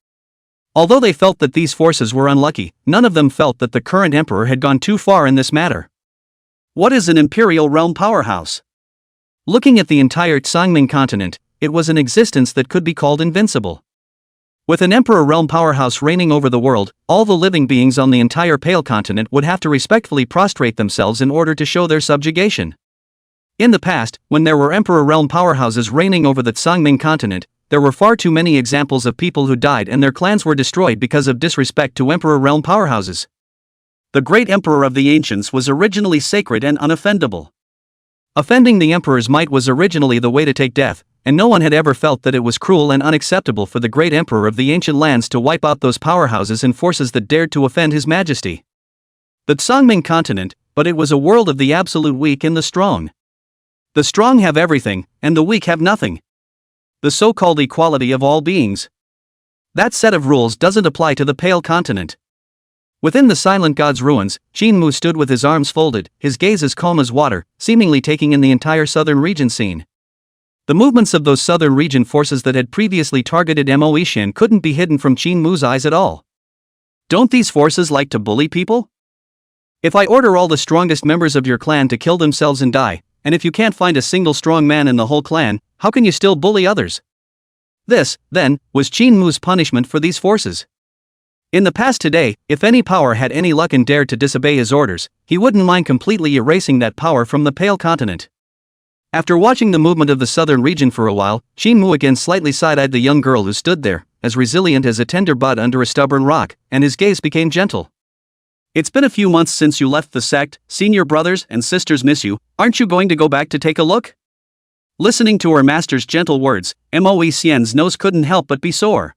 Although they felt that these forces were unlucky, none of them felt that the current emperor had gone too far in this matter. What is an imperial realm powerhouse? Looking at the entire Tsangming continent, it was an existence that could be called invincible. With an emperor realm powerhouse reigning over the world, all the living beings on the entire Pale continent would have to respectfully prostrate themselves in order to show their subjugation. In the past, when there were emperor realm powerhouses reigning over the Tsangming continent, there were far too many examples of people who died and their clans were destroyed because of disrespect to emperor realm powerhouses. The great emperor of the ancients was originally sacred and unoffendable. Offending the emperor's might was originally the way to take death, and no one had ever felt that it was cruel and unacceptable for the great emperor of the ancient lands to wipe out those powerhouses and forces that dared to offend his majesty. The Tsangming continent, but it was a world of the absolute weak and the strong. The strong have everything, and the weak have nothing. The so-called equality of all beings. That set of rules doesn't apply to the Pale continent. Within the Silent God's ruins, Qingxue stood with his arms folded, his gaze as calm as water, seemingly taking in the entire southern region scene. The movements of those southern region forces that had previously targeted Moeshan couldn't be hidden from Qingxue's eyes at all. Don't these forces like to bully people? If I order all the strongest members of your clan to kill themselves and die, and if you can't find a single strong man in the whole clan, how can you still bully others? This, then, was Qingxue's punishment for these forces. In the past today, if any power had any luck and dared to disobey his orders, he wouldn't mind completely erasing that power from the Pale continent. After watching the movement of the southern region for a while, Qingxue again slightly side-eyed the young girl who stood there, as resilient as a tender bud under a stubborn rock, and his gaze became gentle. It's been a few months since you left the sect, seen your brothers and sisters miss you, aren't you going to go back to take a look? Listening to her master's gentle words, Moesien's nose couldn't help but be sore.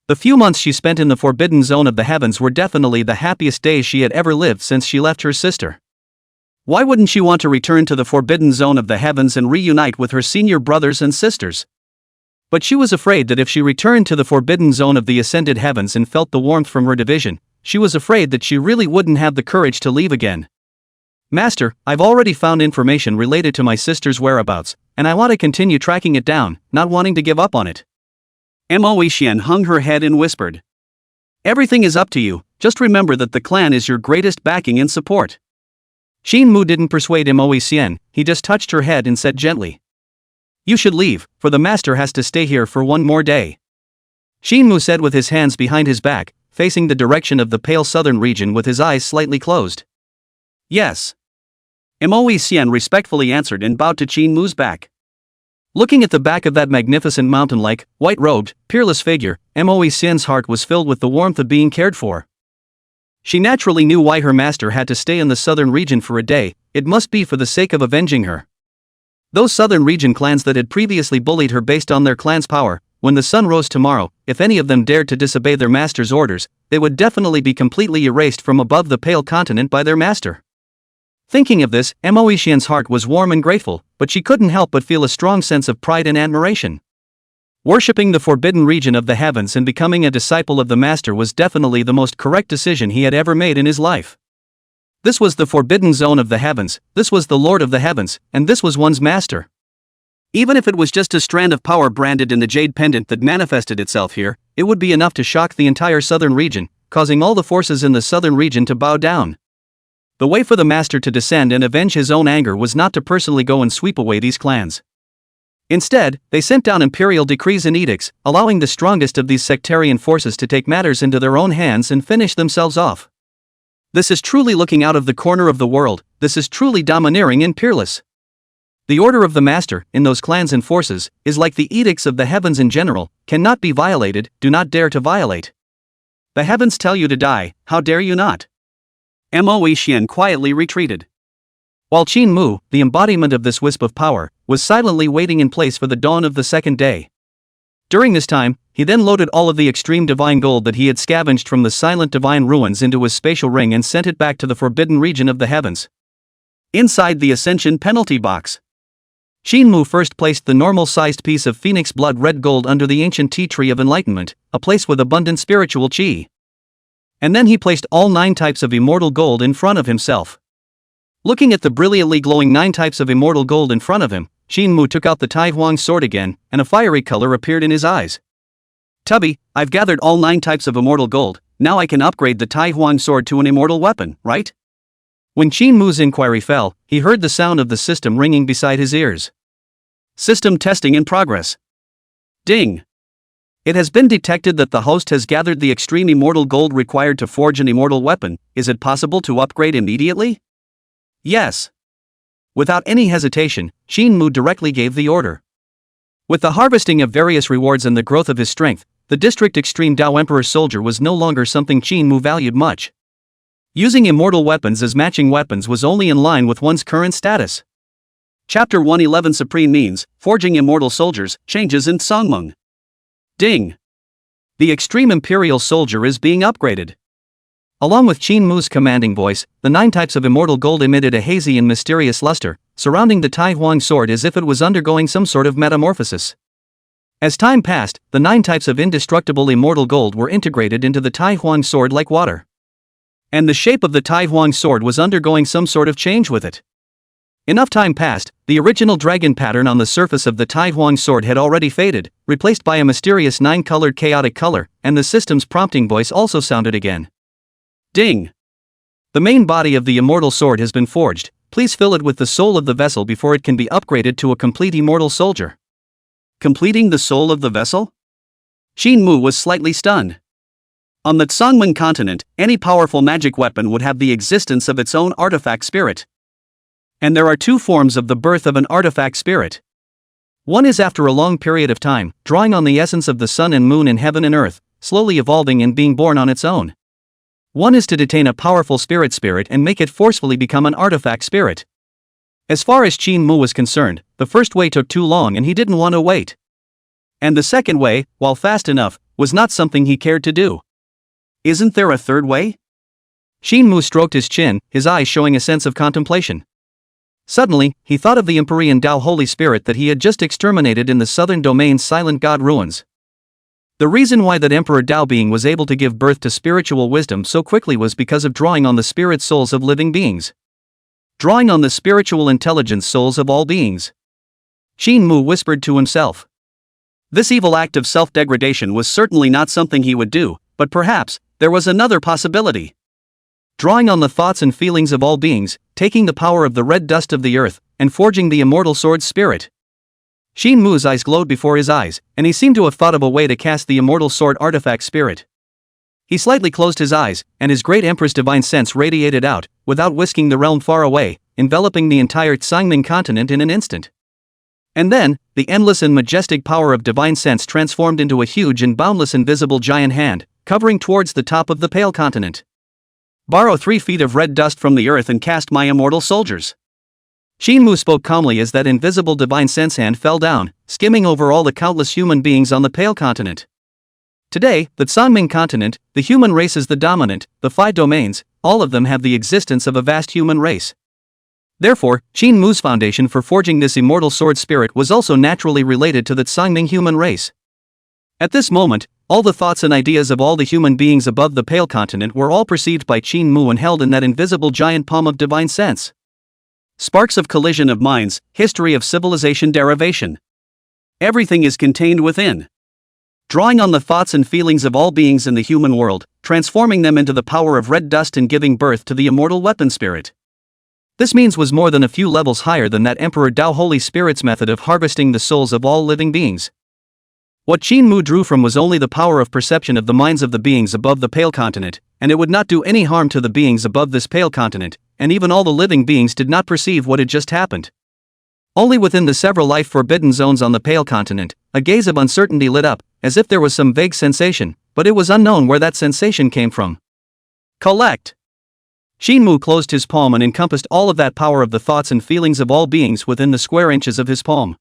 The few months she spent in the forbidden zone of the heavens were definitely the happiest days she had ever lived since she left her sister. Why wouldn't she want to return to the forbidden zone of the heavens and reunite with her senior brothers and sisters? But she was afraid that if she returned to the forbidden zone of the ascended heavens and felt the warmth from her division, she was afraid that she really wouldn't have the courage to leave again. Master, I've already found information related to my sister's whereabouts, and I want to continue tracking it down, not wanting to give up on it. Moesian hung her head and whispered. Everything is up to you, just remember that the clan is your greatest backing and support. Qingxue didn't persuade Moesian, he just touched her head and said gently. You should leave, for the master has to stay here for one more day. Qingxue said with his hands behind his back, facing the direction of the pale southern region with his eyes slightly closed. Yes. Moesian respectfully answered and bowed to Qingxue's back. Looking at the back of that magnificent mountain-like, white-robed, peerless figure, Moesian's heart was filled with the warmth of being cared for. She naturally knew why her master had to stay in the southern region for a day, it must be for the sake of avenging her. Those southern region clans that had previously bullied her based on their clan's power, when the sun rose tomorrow, if any of them dared to disobey their master's orders, they would definitely be completely erased from above the Pale continent by their master. Thinking of this, Moesian's heart was warm and grateful, but she couldn't help but feel a strong sense of pride and admiration. Worshipping the forbidden region of the heavens and becoming a disciple of the master was definitely the most correct decision he had ever made in his life. This was the forbidden zone of the heavens, this was the Lord of the heavens, and this was one's master. Even if it was just a strand of power branded in the jade pendant that manifested itself here, it would be enough to shock the entire southern region, causing all the forces in the southern region to bow down. The way for the master to descend and avenge his own anger was not to personally go and sweep away these clans. Instead, they sent down imperial decrees and edicts, allowing the strongest of these sectarian forces to take matters into their own hands and finish themselves off. This is truly looking out of the corner of the world, this is truly domineering and peerless. The order of the master, in those clans and forces, is like the edicts of the heavens in general, cannot be violated, do not dare to violate. The heavens tell you to die, how dare you not? Moesian quietly retreated. While Qingxue, the embodiment of this wisp of power, was silently waiting in place for the dawn of the second day. During this time, he then loaded all of the extreme divine gold that he had scavenged from the silent divine ruins into his spatial ring and sent it back to the forbidden region of the heavens. Inside the Ascension penalty box, Qingxue first placed the normal-sized piece of phoenix blood red gold under the ancient tea tree of Enlightenment, a place with abundant spiritual qi. And then he placed all 9 types of immortal gold in front of himself. Looking at the brilliantly glowing 9 types of immortal gold in front of him, Qingxue took out the Taihuang sword again, and a fiery color appeared in his eyes. Tubby, I've gathered all 9 types of immortal gold, now I can upgrade the Taihuang sword to an immortal weapon, right? When Qingxue's inquiry fell, he heard the sound of the system ringing beside his ears. System testing in progress. Ding! It has been detected that the host has gathered the extreme immortal gold required to forge an immortal weapon. Is it possible to upgrade immediately? Yes. Without any hesitation, Qingxue directly gave the order. With the harvesting of various rewards and the growth of his strength, the district extreme Dao Emperor soldier was no longer something Qingxue valued much. Using immortal weapons as matching weapons was only in line with one's current status. Chapter 111 Supreme Means, Forging Immortal Soldiers, Changes in Songmeng. Ding! The extreme imperial soldier is being upgraded. Along with Qingxue's commanding voice, the 9 types of immortal gold emitted a hazy and mysterious luster, surrounding the Taihuang sword as if it was undergoing some sort of metamorphosis. As time passed, the 9 types of indestructible immortal gold were integrated into the Taihuang sword like water. And the shape of the Taihuang sword was undergoing some sort of change with it. Enough time passed, the original dragon pattern on the surface of the Taihuang sword had already faded, replaced by a mysterious 9-colored chaotic color, and the system's prompting voice also sounded again. Ding! The main body of the immortal sword has been forged. Please fill it with the soul of the vessel before it can be upgraded to a complete immortal soldier. Completing the soul of the vessel? Qingxue was slightly stunned. On the Songmeng continent, any powerful magic weapon would have the existence of its own artifact spirit. And there are 2 forms of the birth of an artifact spirit. One is after a long period of time, drawing on the essence of the sun and moon in heaven and earth, slowly evolving and being born on its own. One is to detain a powerful spirit and make it forcefully become an artifact spirit. As far as Qingxue was concerned, the first way took too long and he didn't want to wait. And the second way, while fast enough, was not something he cared to do. Isn't there a third way? Qingxue stroked his chin, his eyes showing a sense of contemplation. Suddenly, he thought of the Empyrean Dao Holy Spirit that he had just exterminated in the southern domain's Silent God ruins. The reason why that Emperor Dao being was able to give birth to spiritual wisdom so quickly was because of drawing on the spirit souls of living beings. Drawing on the spiritual intelligence souls of all beings. Qingxue whispered to himself. This evil act of self-degradation was certainly not something he would do, but perhaps there was another possibility. Drawing on the thoughts and feelings of all beings, taking the power of the red dust of the earth, and forging the immortal sword's spirit. Qingxue's eyes glowed before his eyes, and he seemed to have thought of a way to cast the immortal sword artifact spirit. He slightly closed his eyes, and his great empress divine sense radiated out, without whisking the realm far away, enveloping the entire Songmeng continent in an instant. And then, the endless and majestic power of divine sense transformed into a huge and boundless invisible giant hand, covering towards the top of the pale continent. Borrow 3 feet of red dust from the earth and cast my immortal soldiers. Qingxue spoke calmly as that invisible divine sense hand fell down, skimming over all the countless human beings on the pale continent. Today, the Songmeng continent, the human race is the dominant, the 5 domains, all of them have the existence of a vast human race. Therefore, Qingxue's foundation for forging this immortal sword spirit was also naturally related to the Songmeng human race. At this moment, all the thoughts and ideas of all the human beings above the pale continent were all perceived by Qingxue and held in that invisible giant palm of divine sense. Sparks of collision of minds, history of civilization derivation. Everything is contained within. Drawing on the thoughts and feelings of all beings in the human world, transforming them into the power of red dust and giving birth to the immortal weapon spirit. This means was more than a few levels higher than that Emperor Dao Holy Spirit's method of harvesting the souls of all living beings. What Qingxue drew from was only the power of perception of the minds of the beings above the pale continent, and it would not do any harm to the beings above this pale continent, and even all the living beings did not perceive what had just happened. Only within the several life-forbidden zones on the pale continent, a gaze of uncertainty lit up, as if there was some vague sensation, but it was unknown where that sensation came from. Collect! Qingxue closed his palm and encompassed all of that power of the thoughts and feelings of all beings within the square inches of his palm.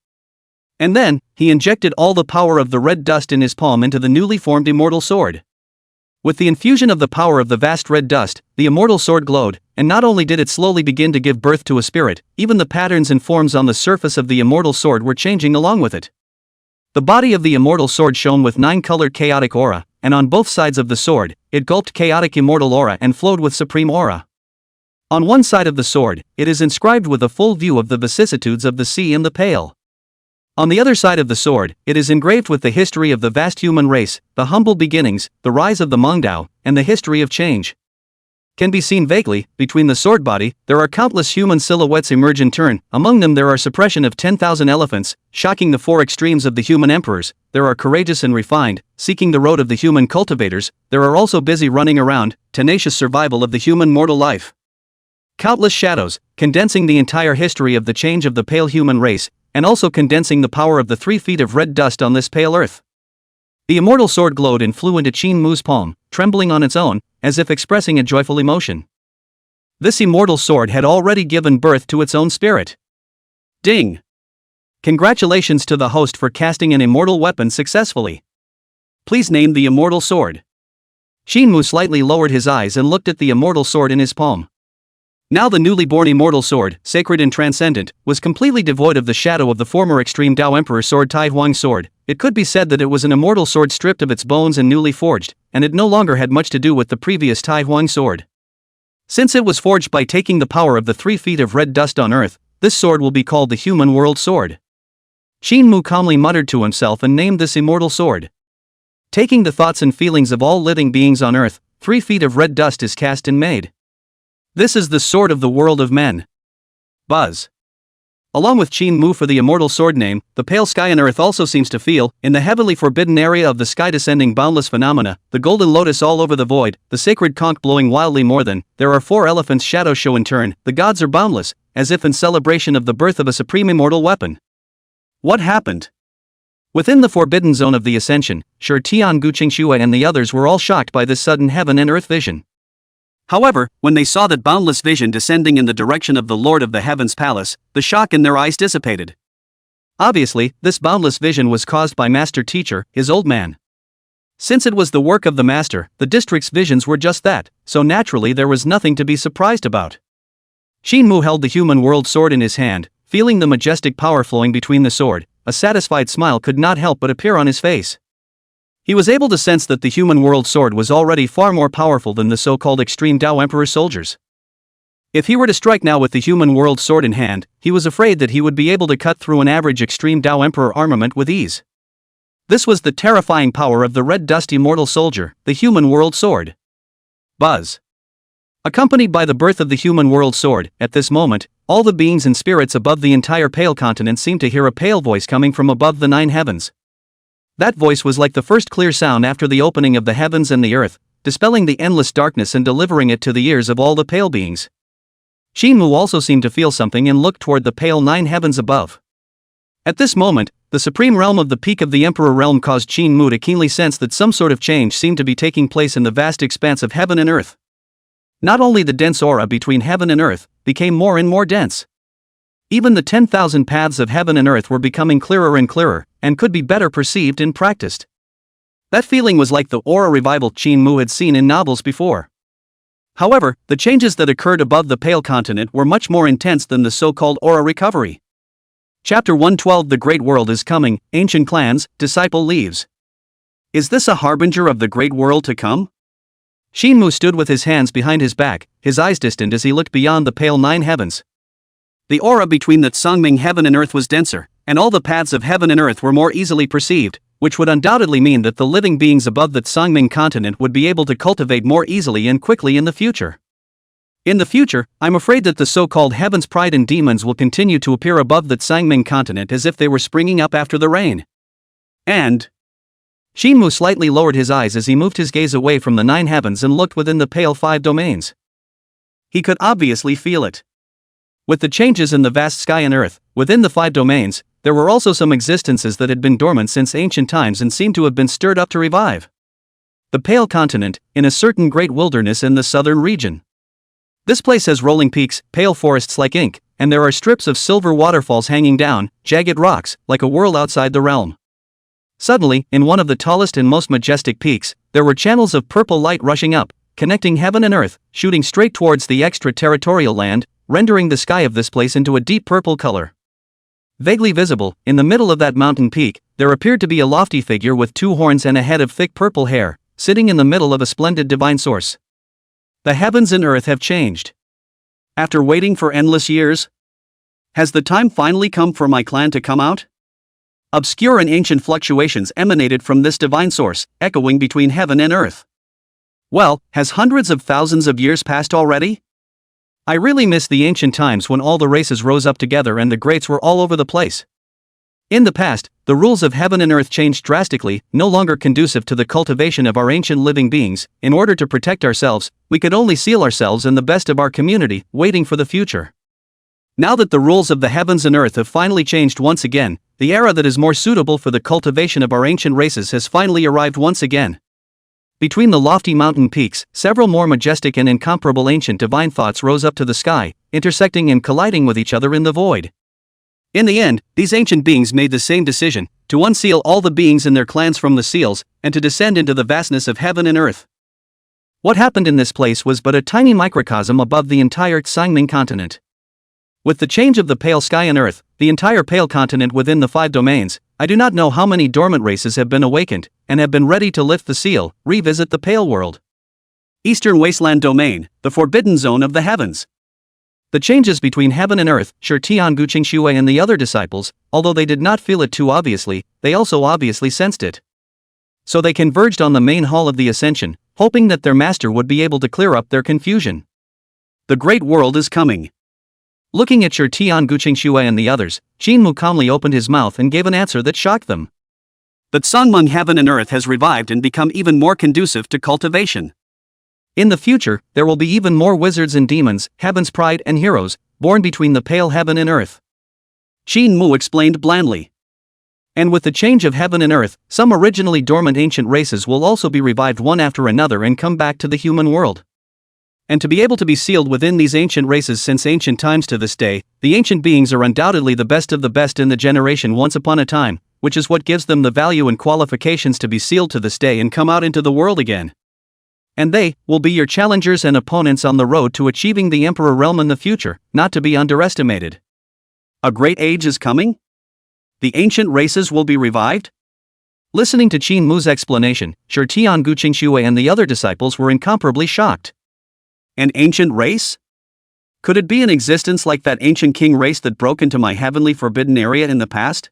And then, he injected all the power of the red dust in his palm into the newly formed immortal sword. With the infusion of the power of the vast red dust, the immortal sword glowed, and not only did it slowly begin to give birth to a spirit, even the patterns and forms on the surface of the immortal sword were changing along with it. The body of the immortal sword shone with 9-colored chaotic aura, and on both sides of the sword, it gulped chaotic immortal aura and flowed with supreme aura. On one side of the sword, it is inscribed with a full view of the vicissitudes of the sea and the pale. On the other side of the sword, it is engraved with the history of the vast human race, the humble beginnings, the rise of the Mengdao, and the history of change. Can be seen vaguely, between the sword body, there are countless human silhouettes emerge in turn, among them there are suppression of 10,000 elephants, shocking the 4 extremes of the human emperors, there are courageous and refined, seeking the road of the human cultivators, there are also busy running around, tenacious survival of the human mortal life. Countless shadows, condensing the entire history of the change of the pale human race, and also condensing the power of the 3 feet of red dust on this pale earth. The immortal sword glowed and flew into Qingxue's palm, trembling on its own, as if expressing a joyful emotion. This immortal sword had already given birth to its own spirit. Ding! Congratulations to the host for casting an immortal weapon successfully. Please name the immortal sword. Qingxue slightly lowered his eyes and looked at the immortal sword in his palm. Now the newly born immortal sword, sacred and transcendent, was completely devoid of the shadow of the former extreme Tao Emperor sword Taihuang sword. It could be said that it was an immortal sword stripped of its bones and newly forged, and it no longer had much to do with the previous Taihuang sword. Since it was forged by taking the power of the 3 feet of red dust on earth, this sword will be called the human world sword. Qingxue calmly muttered to himself and named this immortal sword. Taking the thoughts and feelings of all living beings on earth, 3 feet of red dust is cast and made. This is the sword of the world of men. Buzz. Along with Qingxue for the immortal sword name, the pale sky on earth also seems to feel, in the heavily forbidden area of the sky descending boundless phenomena, the golden lotus all over the void, the sacred conch blowing wildly more than, there are 4 elephants shadow show in turn, the gods are boundless, as if in celebration of the birth of a supreme immortal weapon. What happened? Within the forbidden zone of the ascension, Shi Tian Gu Qingxue and the others were all shocked by this sudden heaven and earth vision. However, when they saw that boundless vision descending in the direction of the Lord of the Heavens Palace, the shock in their eyes dissipated. Obviously, this boundless vision was caused by Master Teacher, his old man. Since it was the work of the Master, the district's visions were just that, so naturally there was nothing to be surprised about. Qingxue held the human world sword in his hand, feeling the majestic power flowing between the sword. A satisfied smile could not help but appear on his face. He was able to sense that the human world sword was already far more powerful than the so-called extreme Tao Emperor soldiers. If he were to strike now with the human world sword in hand, he was afraid that he would be able to cut through an average extreme Tao Emperor armament with ease. This was the terrifying power of the red dust immortal soldier, the human world sword. Buzz. Accompanied by the birth of the human world sword, at this moment, all the beings and spirits above the entire pale continent seemed to hear a pale voice coming from above the 9 heavens. That voice was like the first clear sound after the opening of the heavens and the earth, dispelling the endless darkness and delivering it to the ears of all the pale beings. Qingxue also seemed to feel something and looked toward the pale 9 heavens above. At this moment, the supreme realm of the peak of the Emperor realm caused Qingxue to keenly sense that some sort of change seemed to be taking place in the vast expanse of heaven and earth. Not only the dense aura between heaven and earth became more and more dense. Even the 10,000 paths of heaven and earth were becoming clearer and clearer, and could be better perceived and practiced. That feeling was like the aura revival Qingxue had seen in novels before. However, the changes that occurred above the pale continent were much more intense than the so-called aura recovery. Chapter 112 The Great World is Coming, Ancient Clans, Disciple Leaves. Is this a harbinger of the great world to come? Qingxue stood with his hands behind his back, his eyes distant as he looked beyond the pale 9 heavens. The aura between the Tsangming heaven and earth was denser, and all the paths of heaven and earth were more easily perceived, which would undoubtedly mean that the living beings above the Tsangming continent would be able to cultivate more easily and quickly in the future. In the future, I'm afraid that the so-called heaven's pride and demons will continue to appear above the Tsangming continent as if they were springing up after the rain. And Qingxue slightly lowered his eyes as he moved his gaze away from the 9 heavens and looked within the pale 5 domains. He could obviously feel it. With the changes in the vast sky and earth, within the 5 domains, there were also some existences that had been dormant since ancient times and seemed to have been stirred up to revive. The pale continent, in a certain great wilderness in the southern region. This place has rolling peaks, pale forests like ink, and there are strips of silver waterfalls hanging down, jagged rocks, like a world outside the realm. Suddenly, in one of the tallest and most majestic peaks, there were channels of purple light rushing up, connecting heaven and earth, shooting straight towards the extraterritorial land, rendering the sky of this place into a deep purple color. Vaguely visible, in the middle of that mountain peak, there appeared to be a lofty figure with 2 horns and a head of thick purple hair, sitting in the middle of a splendid divine source. The heavens and earth have changed. After waiting for endless years? Has the time finally come for my clan to come out? Obscure and ancient fluctuations emanated from this divine source, echoing between heaven and earth. Well, has hundreds of thousands of years passed already? I really miss the ancient times when all the races rose up together and the greats were all over the place. In the past, the rules of heaven and earth changed drastically, no longer conducive to the cultivation of our ancient living beings. In order to protect ourselves, we could only seal ourselves in the best of our community, waiting for the future. Now that the rules of the heavens and earth have finally changed once again, the era that is more suitable for the cultivation of our ancient races has finally arrived once again. Between the lofty mountain peaks, several more majestic and incomparable ancient divine thoughts rose up to the sky, intersecting and colliding with each other in the void. In the end, these ancient beings made the same decision, to unseal all the beings in their clans from the seals, and to descend into the vastness of heaven and earth. What happened in this place was but a tiny microcosm above the entire Qingming continent. With the change of the pale sky and earth, the entire pale continent within the 5 domains, I do not know how many dormant races have been awakened, and have been ready to lift the seal, revisit the pale world. Eastern Wasteland Domain, the forbidden zone of the heavens. The changes between heaven and earth, Taihuang, Qingxue and the other disciples, although they did not feel it too obviously, they also obviously sensed it. So they converged on the main hall of the ascension, hoping that their master would be able to clear up their confusion. The great world is coming. Looking at Taihuang, Qingxue and the others, Qingmu calmly opened his mouth and gave an answer that shocked them. That Songmeng heaven and earth has revived and become even more conducive to cultivation. In the future, there will be even more wizards and demons, heaven's pride and heroes, born between the pale heaven and earth. Qingmu explained blandly. And with the change of heaven and earth, some originally dormant ancient races will also be revived one after another and come back to the human world. And to be able to be sealed within these ancient races since ancient times to this day, the ancient beings are undoubtedly the best of the best in the generation once upon a time, which is what gives them the value and qualifications to be sealed to this day and come out into the world again. And they will be your challengers and opponents on the road to achieving the Emperor realm in the future, not to be underestimated. A great age is coming? The ancient races will be revived? Listening to Qingmu's explanation, Taihuang, Qingxue and the other disciples were incomparably shocked. An ancient race? Could it be an existence like that ancient king race that broke into my heavenly forbidden area in the past?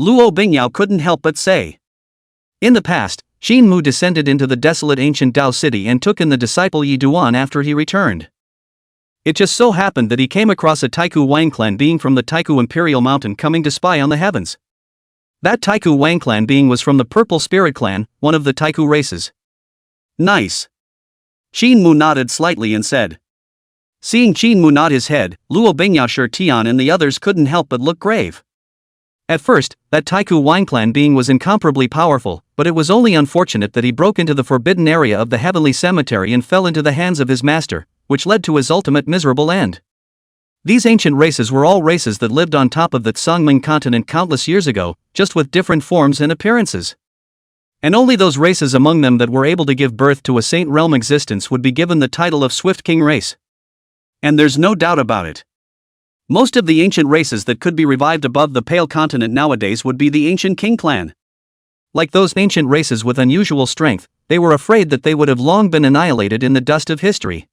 Luo Bingyao couldn't help but say. In the past, Qingmu descended into the desolate ancient Dao city and took in the disciple Yi Duan after he returned. It just so happened that he came across a Taihuang clan being from the Taihu Imperial Mountain coming to spy on the heavens. That Taihuang clan being was from the Purple Spirit clan, one of the Taihu races. Nice. Qingmu nodded slightly and said. Seeing Qingmu nod his head, Luo Bingyao, Tian and the others couldn't help but look grave. At first, that Taihuang clan being was incomparably powerful, but it was only unfortunate that he broke into the forbidden area of the heavenly cemetery and fell into the hands of his master, which led to his ultimate miserable end. These ancient races were all races that lived on top of the Songmeng continent countless years ago, just with different forms and appearances. And only those races among them that were able to give birth to a saint realm existence would be given the title of Swift King race. And there's no doubt about it. Most of the ancient races that could be revived above the Pale Continent nowadays would be the ancient King clan. Like those ancient races with unusual strength, they were afraid that they would have long been annihilated in the dust of history.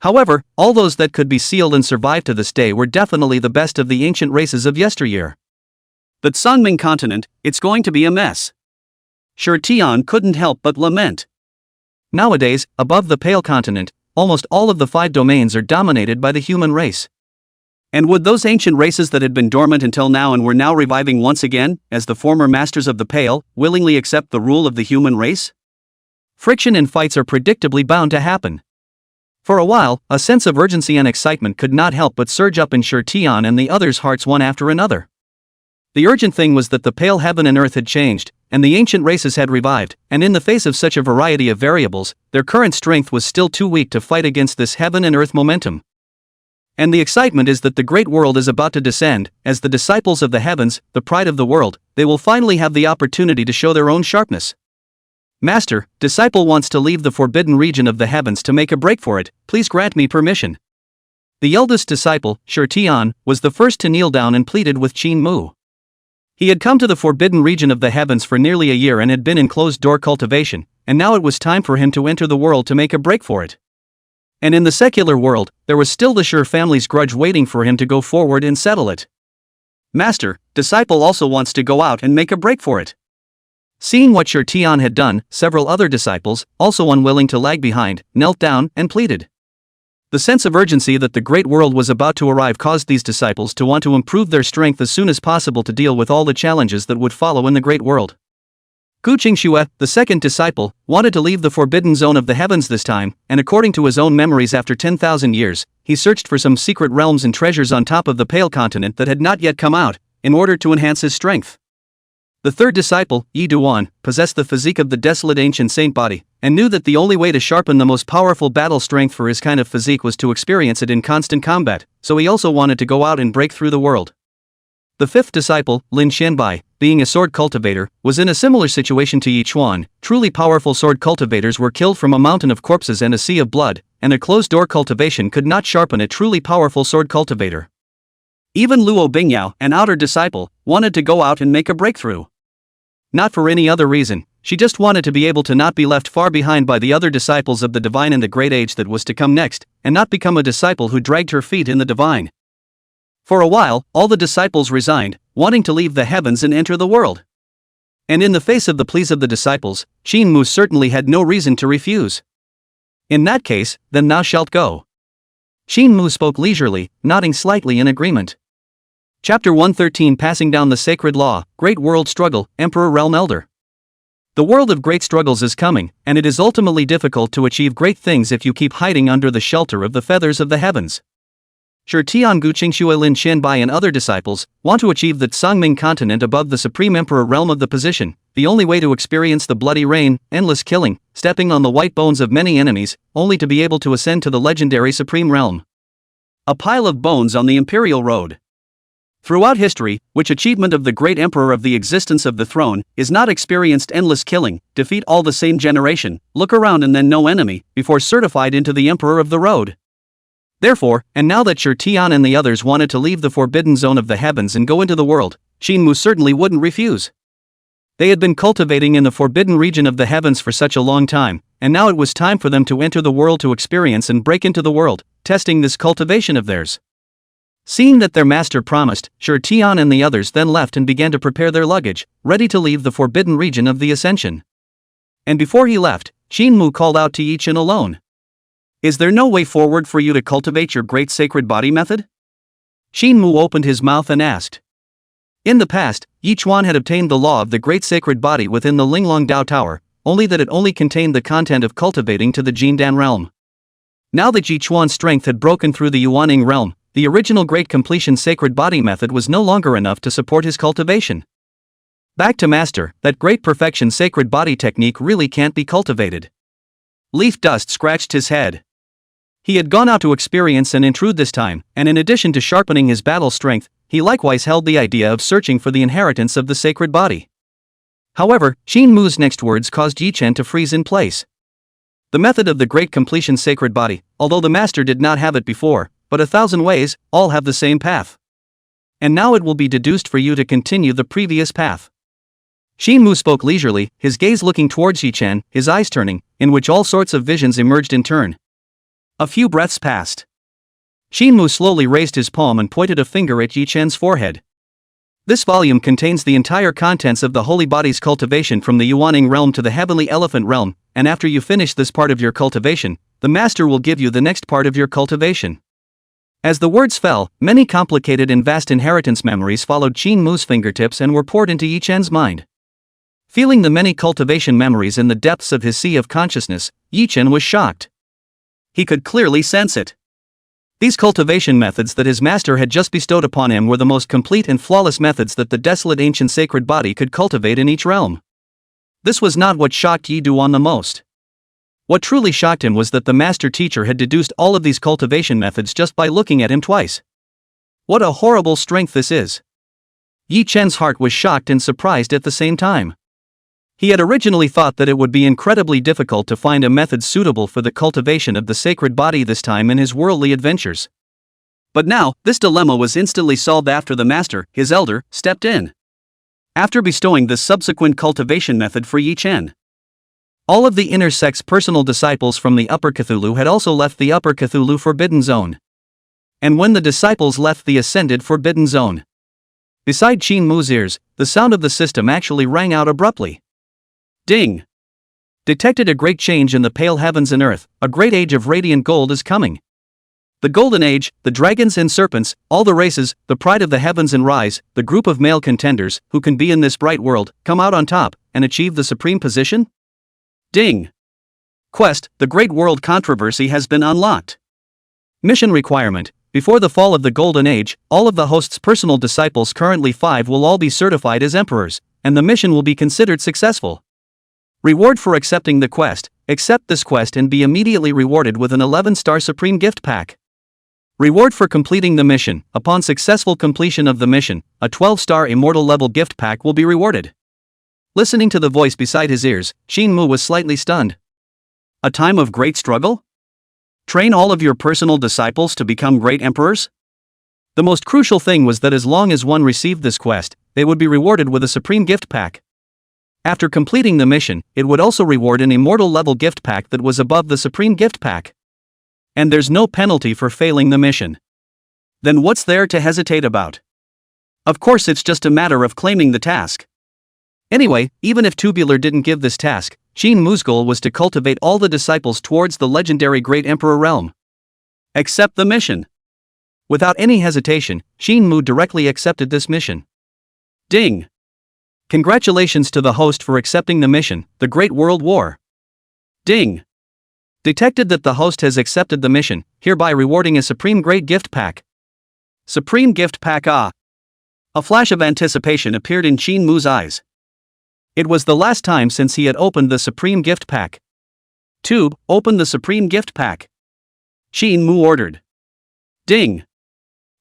However, all those that could be sealed and survive to this day were definitely the best of the ancient races of yesteryear. That Songming continent, it's going to be a mess. Tian couldn't help but lament. Nowadays, above the Pale Continent, almost all of the 5 domains are dominated by the human race. And would those ancient races that had been dormant until now and were now reviving once again, as the former masters of the Pale, willingly accept the rule of the human race? Friction and fights are predictably bound to happen. For a while, a sense of urgency and excitement could not help but surge up in Tian and the others' hearts one after another. The urgent thing was that the pale heaven and earth had changed, and the ancient races had revived, and in the face of such a variety of variables, their current strength was still too weak to fight against this heaven and earth momentum. And the excitement is that the great world is about to descend, as the disciples of the heavens, the pride of the world, they will finally have the opportunity to show their own sharpness. Master, disciple wants to leave the forbidden region of the heavens to make a break for it, please grant me permission. The eldest disciple, Tian, was the first to kneel down and pleaded with Qingmu. He had come to the forbidden region of the heavens for nearly a year and had been in closed-door cultivation, and now it was time for him to enter the world to make a break for it. And in the secular world, there was still the Sure family's grudge waiting for him to go forward and settle it. Master, disciple also wants to go out and make a break for it. Seeing what Tian had done, several other disciples, also unwilling to lag behind, knelt down and pleaded. The sense of urgency that the great world was about to arrive caused these disciples to want to improve their strength as soon as possible to deal with all the challenges that would follow in the great world. Qingxue, the second disciple, wanted to leave the forbidden zone of the heavens this time, and according to his own memories after 10,000 years, he searched for some secret realms and treasures on top of the Pale Continent that had not yet come out, in order to enhance his strength. The third disciple, Duan, possessed the physique of the desolate ancient saint body, and knew that the only way to sharpen the most powerful battle strength for his kind of physique was to experience it in constant combat, so he also wanted to go out and break through the world. The fifth disciple, Lin Xianbai, being a sword cultivator, was in a similar situation to Yi Chuan. Truly powerful sword cultivators were killed from a mountain of corpses and a sea of blood, and a closed-door cultivation could not sharpen a truly powerful sword cultivator. Even Luo Bingyao, an outer disciple, wanted to go out and make a breakthrough. Not for any other reason, she just wanted to be able to not be left far behind by the other disciples of the divine in the great age that was to come next, and not become a disciple who dragged her feet in the divine. For a while, all the disciples resigned, wanting to leave the heavens and enter the world. And in the face of the pleas of the disciples, Qingxue certainly had no reason to refuse. In that case, then thou shalt go. Qingxue spoke leisurely, nodding slightly in agreement. Chapter 113, Passing Down the Sacred Law, Great World Struggle, Emperor Realm Elder. The world of great struggles is coming, and it is ultimately difficult to achieve great things if you keep hiding under the shelter of the feathers of the heavens. Tiangu Qingxue Lin Xianbai and other disciples want to achieve the Tsangming continent above the supreme emperor realm of the position, the only way to experience the bloody rain, endless killing, stepping on the white bones of many enemies, only to be able to ascend to the legendary supreme realm. A pile of bones on the imperial road. Throughout history, which achievement of the great emperor of the existence of the throne is not experienced endless killing, defeat all the same generation, look around and then no enemy, before certified into the emperor of the road? Therefore, and now that Tian and the others wanted to leave the forbidden zone of the heavens and go into the world, Qingxue certainly wouldn't refuse. They had been cultivating in the forbidden region of the heavens for such a long time, and now it was time for them to enter the world to experience and break into the world, testing this cultivation of theirs. Seeing that their master promised, Tian and the others then left and began to prepare their luggage, ready to leave the forbidden region of the ascension. And before he left, Qingxue called out to Yi Chen alone. Is there no way forward for you to cultivate your great sacred body method? Qingxue opened his mouth and asked. In the past, Yi Chuan had obtained the law of the great sacred body within the Linglong Dao Tower, only that it only contained the content of cultivating to the Jindan realm. Now that Yi Chuan's strength had broken through the Yuaning realm, the original Great Completion Sacred Body method was no longer enough to support his cultivation. Back to master, that Great Perfection Sacred Body technique really can't be cultivated. Leaf Dust scratched his head. He had gone out to experience and intrude this time, and in addition to sharpening his battle strength, he likewise held the idea of searching for the inheritance of the sacred body. However, Qingxue's next words caused Yi Chen to freeze in place. The method of the Great Completion Sacred Body, although the master did not have it before, but 1,000 ways, all have the same path. And now it will be deduced for you to continue the previous path. Qingxue spoke leisurely, his gaze looking towards Yi Chen, his eyes turning, in which all sorts of visions emerged in turn. A few breaths passed. Qingxue slowly raised his palm and pointed a finger at Yi Chen's forehead. This volume contains the entire contents of the holy body's cultivation from the Yuaning realm to the heavenly elephant realm, and after you finish this part of your cultivation, the master will give you the next part of your cultivation. As the words fell, many complicated and vast inheritance memories followed Qingxue's fingertips and were poured into Yi Chen's mind. Feeling the many cultivation memories in the depths of his sea of consciousness, Yi Chen was shocked. He could clearly sense it. These cultivation methods that his master had just bestowed upon him were the most complete and flawless methods that the desolate ancient sacred body could cultivate in each realm. This was not what shocked Yi Duan the most. What truly shocked him was that the master teacher had deduced all of these cultivation methods just by looking at him twice. What a horrible strength this is. Yi Chen's heart was shocked and surprised at the same time. He had originally thought that it would be incredibly difficult to find a method suitable for the cultivation of the sacred body this time in his worldly adventures. But now, this dilemma was instantly solved after the master, his elder, stepped in. After bestowing this subsequent cultivation method for Yi Chen. All of the inner sect's personal disciples from the Upper Cthulhu had also left the Upper Cthulhu Forbidden Zone. And when the disciples left the Ascended Forbidden Zone, beside Qingxue's ears, the sound of the system actually rang out abruptly. Ding! Detected a great change in the pale heavens and earth, a great age of radiant gold is coming. The Golden Age, the dragons and serpents, all the races, the pride of the heavens and rise, the group of male contenders, who can be in this bright world, come out on top, and achieve the supreme position? Ding! Quest, the Great World Controversy has been unlocked. Mission requirement. Before the fall of the Golden Age, all of the host's personal disciples, currently 5, will all be certified as emperors, and the mission will be considered successful. Reward for accepting the quest. Accept this quest and be immediately rewarded with an 11-star Supreme Gift Pack. Reward for completing the mission. Upon successful completion of the mission, a 12-star Immortal level gift pack will be rewarded. Listening to the voice beside his ears, Qingxue was slightly stunned. A time of great struggle? Train all of your personal disciples to become great emperors? The most crucial thing was that as long as one received this quest, they would be rewarded with a Supreme Gift Pack. After completing the mission, it would also reward an Immortal level gift pack that was above the Supreme Gift Pack. And there's no penalty for failing the mission. Then what's there to hesitate about? Of course, it's just a matter of claiming the task. Anyway, even if Tubular didn't give this task, Qingxue's goal was to cultivate all the disciples towards the legendary Great Emperor realm. Accept the mission. Without any hesitation, Qingxue directly accepted this mission. Ding! Congratulations to the host for accepting the mission, the Great World War. Ding! Detected that the host has accepted the mission, hereby rewarding a Supreme Great Gift Pack. Supreme Gift Pack. Ah! A flash of anticipation appeared in Qingxue's eyes. It was the last time since he had opened the Supreme Gift Pack. Tube, open the Supreme Gift Pack. Qingxue ordered. Ding!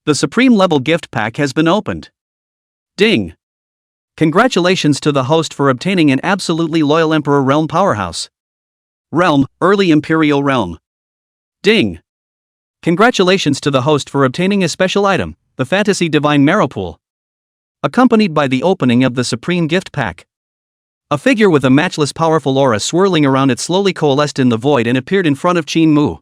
The Supreme Level Gift Pack has been opened. Ding! Congratulations to the host for obtaining an absolutely loyal Emperor Realm powerhouse. Realm, Early Imperial Realm. Ding! Congratulations to the host for obtaining a special item, the Fantasy Divine Marrow Pool. Accompanied by the opening of the Supreme Gift Pack. A figure with a matchless powerful aura swirling around it slowly coalesced in the void and appeared in front of Qingxue.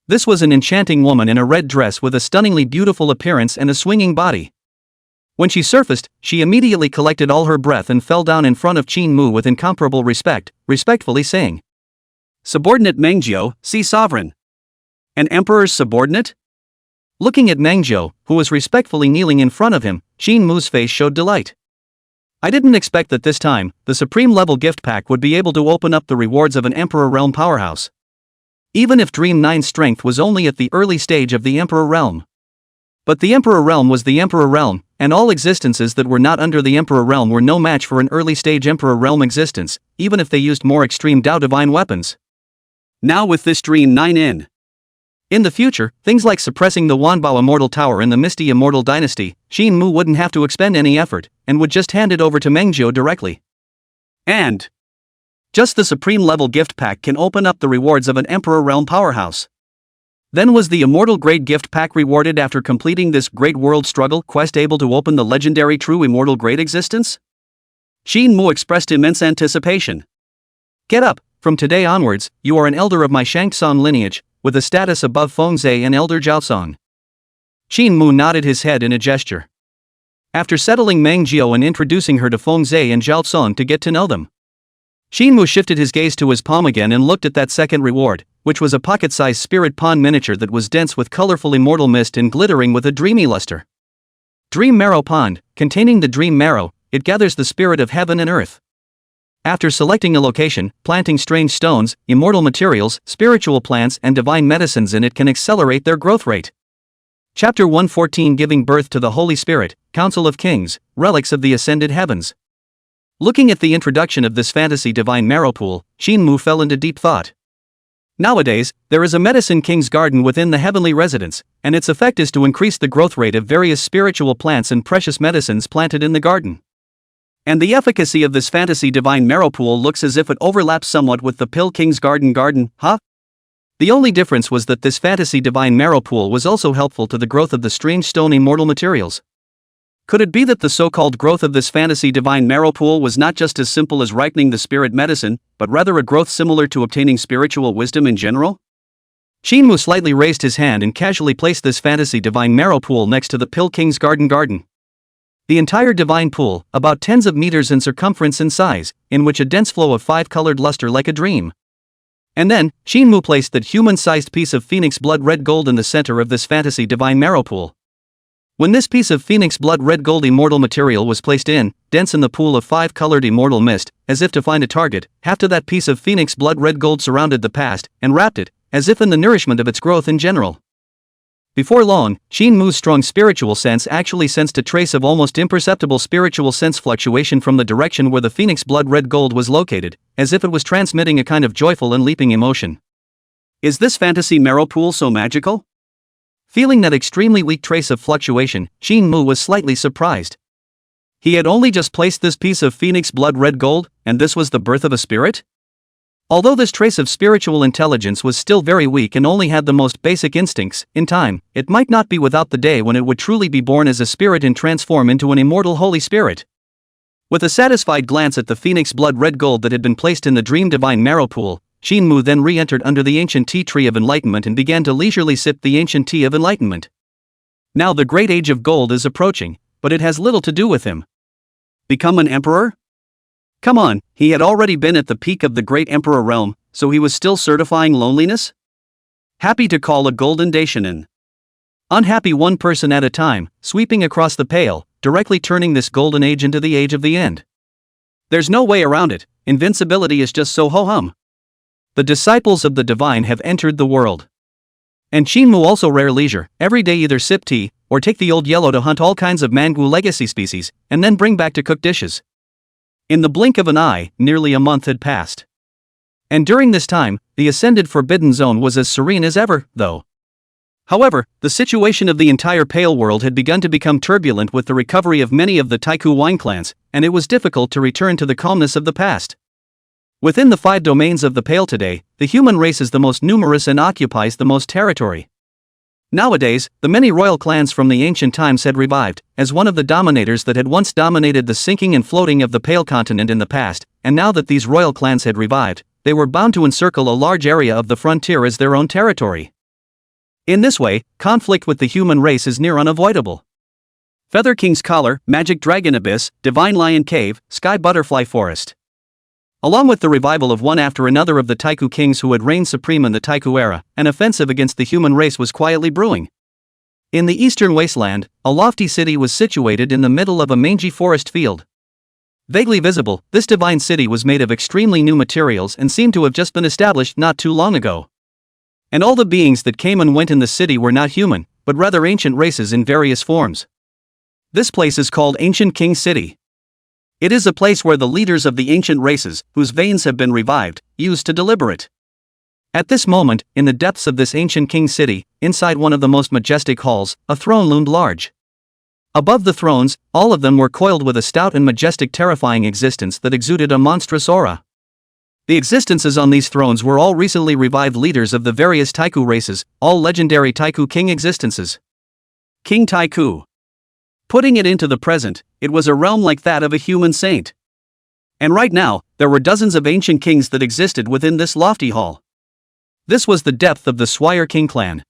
This was an enchanting woman in a red dress with a stunningly beautiful appearance and a swinging body. When she surfaced, she immediately collected all her breath and fell down in front of Qingxue with incomparable respect, respectfully saying, "Subordinate Mengjiu, see sovereign." An emperor's subordinate? Looking at Mengjiu, who was respectfully kneeling in front of him, Qingxue's face showed delight. I didn't expect that this time, the Supreme Level Gift Pack would be able to open up the rewards of an Emperor Realm powerhouse. Even if Dream 9's strength was only at the early stage of the Emperor Realm. But the Emperor Realm was the Emperor Realm, and all existences that were not under the Emperor Realm were no match for an early stage Emperor Realm existence, even if they used more extreme Dao Divine weapons. Now with this Dream 9 in the future, things like suppressing the Wanbao Immortal Tower in the Misty Immortal Dynasty, Qingxue wouldn't have to expend any effort, and would just hand it over to Mengjiu directly. And just the Supreme Level Gift Pack can open up the rewards of an Emperor Realm powerhouse. Then was the Immortal Great Gift Pack rewarded after completing this Great World Struggle quest able to open the legendary True Immortal Great Existence? Qingxue expressed immense anticipation. Get up, from today onwards, you are an elder of my Shangtsong lineage, with a status above Fengzhe and Elder Jiaosong. Qingxue nodded his head in a gesture. After settling Mengjiu and introducing her to Fengzhe and Jiaosong to get to know them, Qingxue shifted his gaze to his palm again and looked at that second reward, which was a pocket-sized spirit pond miniature that was dense with colorful immortal mist and glittering with a dreamy luster. Dream Marrow Pond, containing the Dream Marrow, it gathers the spirit of heaven and earth. After selecting a location, planting strange stones, immortal materials, spiritual plants and divine medicines in it can accelerate their growth rate. Chapter 114 Giving Birth to the Holy Spirit, Council of Kings, Relics of the Ascended Heavens. Looking at the introduction of this fantasy divine marrow pool, Qingxue fell into deep thought. Nowadays, there is a medicine king's garden within the heavenly residence, and its effect is to increase the growth rate of various spiritual plants and precious medicines planted in the garden. And the efficacy of this fantasy divine marrow pool looks as if it overlaps somewhat with the Pill King's garden, huh? The only difference was that this fantasy divine marrow pool was also helpful to the growth of the strange stone immortal materials. Could it be that the so-called growth of this fantasy divine marrow pool was not just as simple as ripening the spirit medicine, but rather a growth similar to obtaining spiritual wisdom in general? Qingxue slightly raised his hand and casually placed this fantasy divine marrow pool next to the Pill King's garden. The entire divine pool, about tens of meters in circumference and size, in which a dense flow of 5-colored luster like a dream. And then, Qingxue placed that human-sized piece of phoenix blood red gold in the center of this fantasy divine marrow pool. When this piece of phoenix blood red gold immortal material was placed in, dense in the pool of 5-colored immortal mist, as if to find a target, half of that piece of phoenix blood red gold surrounded the past, and wrapped it, as if in the nourishment of its growth in general. Before long, Qingxue's strong spiritual sense actually sensed a trace of almost imperceptible spiritual sense fluctuation from the direction where the phoenix blood red gold was located, as if it was transmitting a kind of joyful and leaping emotion. Is this fantasy marrow pool so magical? Feeling that extremely weak trace of fluctuation, Qingxue was slightly surprised. He had only just placed this piece of phoenix blood red gold, and this was the birth of a spirit? Although this trace of spiritual intelligence was still very weak and only had the most basic instincts, in time, it might not be without the day when it would truly be born as a spirit and transform into an immortal holy spirit. With a satisfied glance at the phoenix blood red gold that had been placed in the dream divine marrow pool, Qingxue then re-entered under the ancient tea tree of enlightenment and began to leisurely sip the ancient tea of enlightenment. Now the great age of gold is approaching, but it has little to do with him. Become an emperor? Come on, he had already been at the peak of the great emperor realm, so he was still certifying loneliness? Happy to call a golden daishonin. Unhappy one person at a time, sweeping across the pale, directly turning this golden age into the age of the end. There's no way around it, invincibility is just so ho-hum. The disciples of the divine have entered the world. And Qingxue also rare leisure, every day either sip tea, or take the old yellow to hunt all kinds of manhwa legacy species, and then bring back to cook dishes. In the blink of an eye, nearly a month had passed. And during this time, the ascended forbidden zone was as serene as ever, though. However, the situation of the entire Pale world had begun to become turbulent with the recovery of many of the Taihuang clans, and it was difficult to return to the calmness of the past. Within the 5 domains of the Pale today, the human race is the most numerous and occupies the most territory. Nowadays, the many royal clans from the ancient times had revived, as one of the dominators that had once dominated the sinking and floating of the Pale continent in the past, and now that these royal clans had revived, they were bound to encircle a large area of the frontier as their own territory. In this way, conflict with the human race is near unavoidable. Feather King's Collar, Magic Dragon Abyss, Divine Lion Cave, Sky Butterfly Forest. Along with the revival of one after another of the Taihu kings who had reigned supreme in the Taihu era, an offensive against the human race was quietly brewing. In the eastern wasteland, a lofty city was situated in the middle of a mangy forest field. Vaguely visible, this divine city was made of extremely new materials and seemed to have just been established not too long ago. And all the beings that came and went in the city were not human, but rather ancient races in various forms. This place is called Ancient King City. It is a place where the leaders of the ancient races, whose veins have been revived, used to deliberate. At this moment, in the depths of this ancient king city, inside one of the most majestic halls, a throne loomed large. Above the thrones, all of them were coiled with a stout and majestic terrifying existence that exuded a monstrous aura. The existences on these thrones were all recently revived leaders of the various Taihu races, all legendary Taihu king existences. King Taihu. Putting it into the present, it was a realm like that of a human saint. And right now, there were dozens of ancient kings that existed within this lofty hall. This was the depth of the Swire King clan.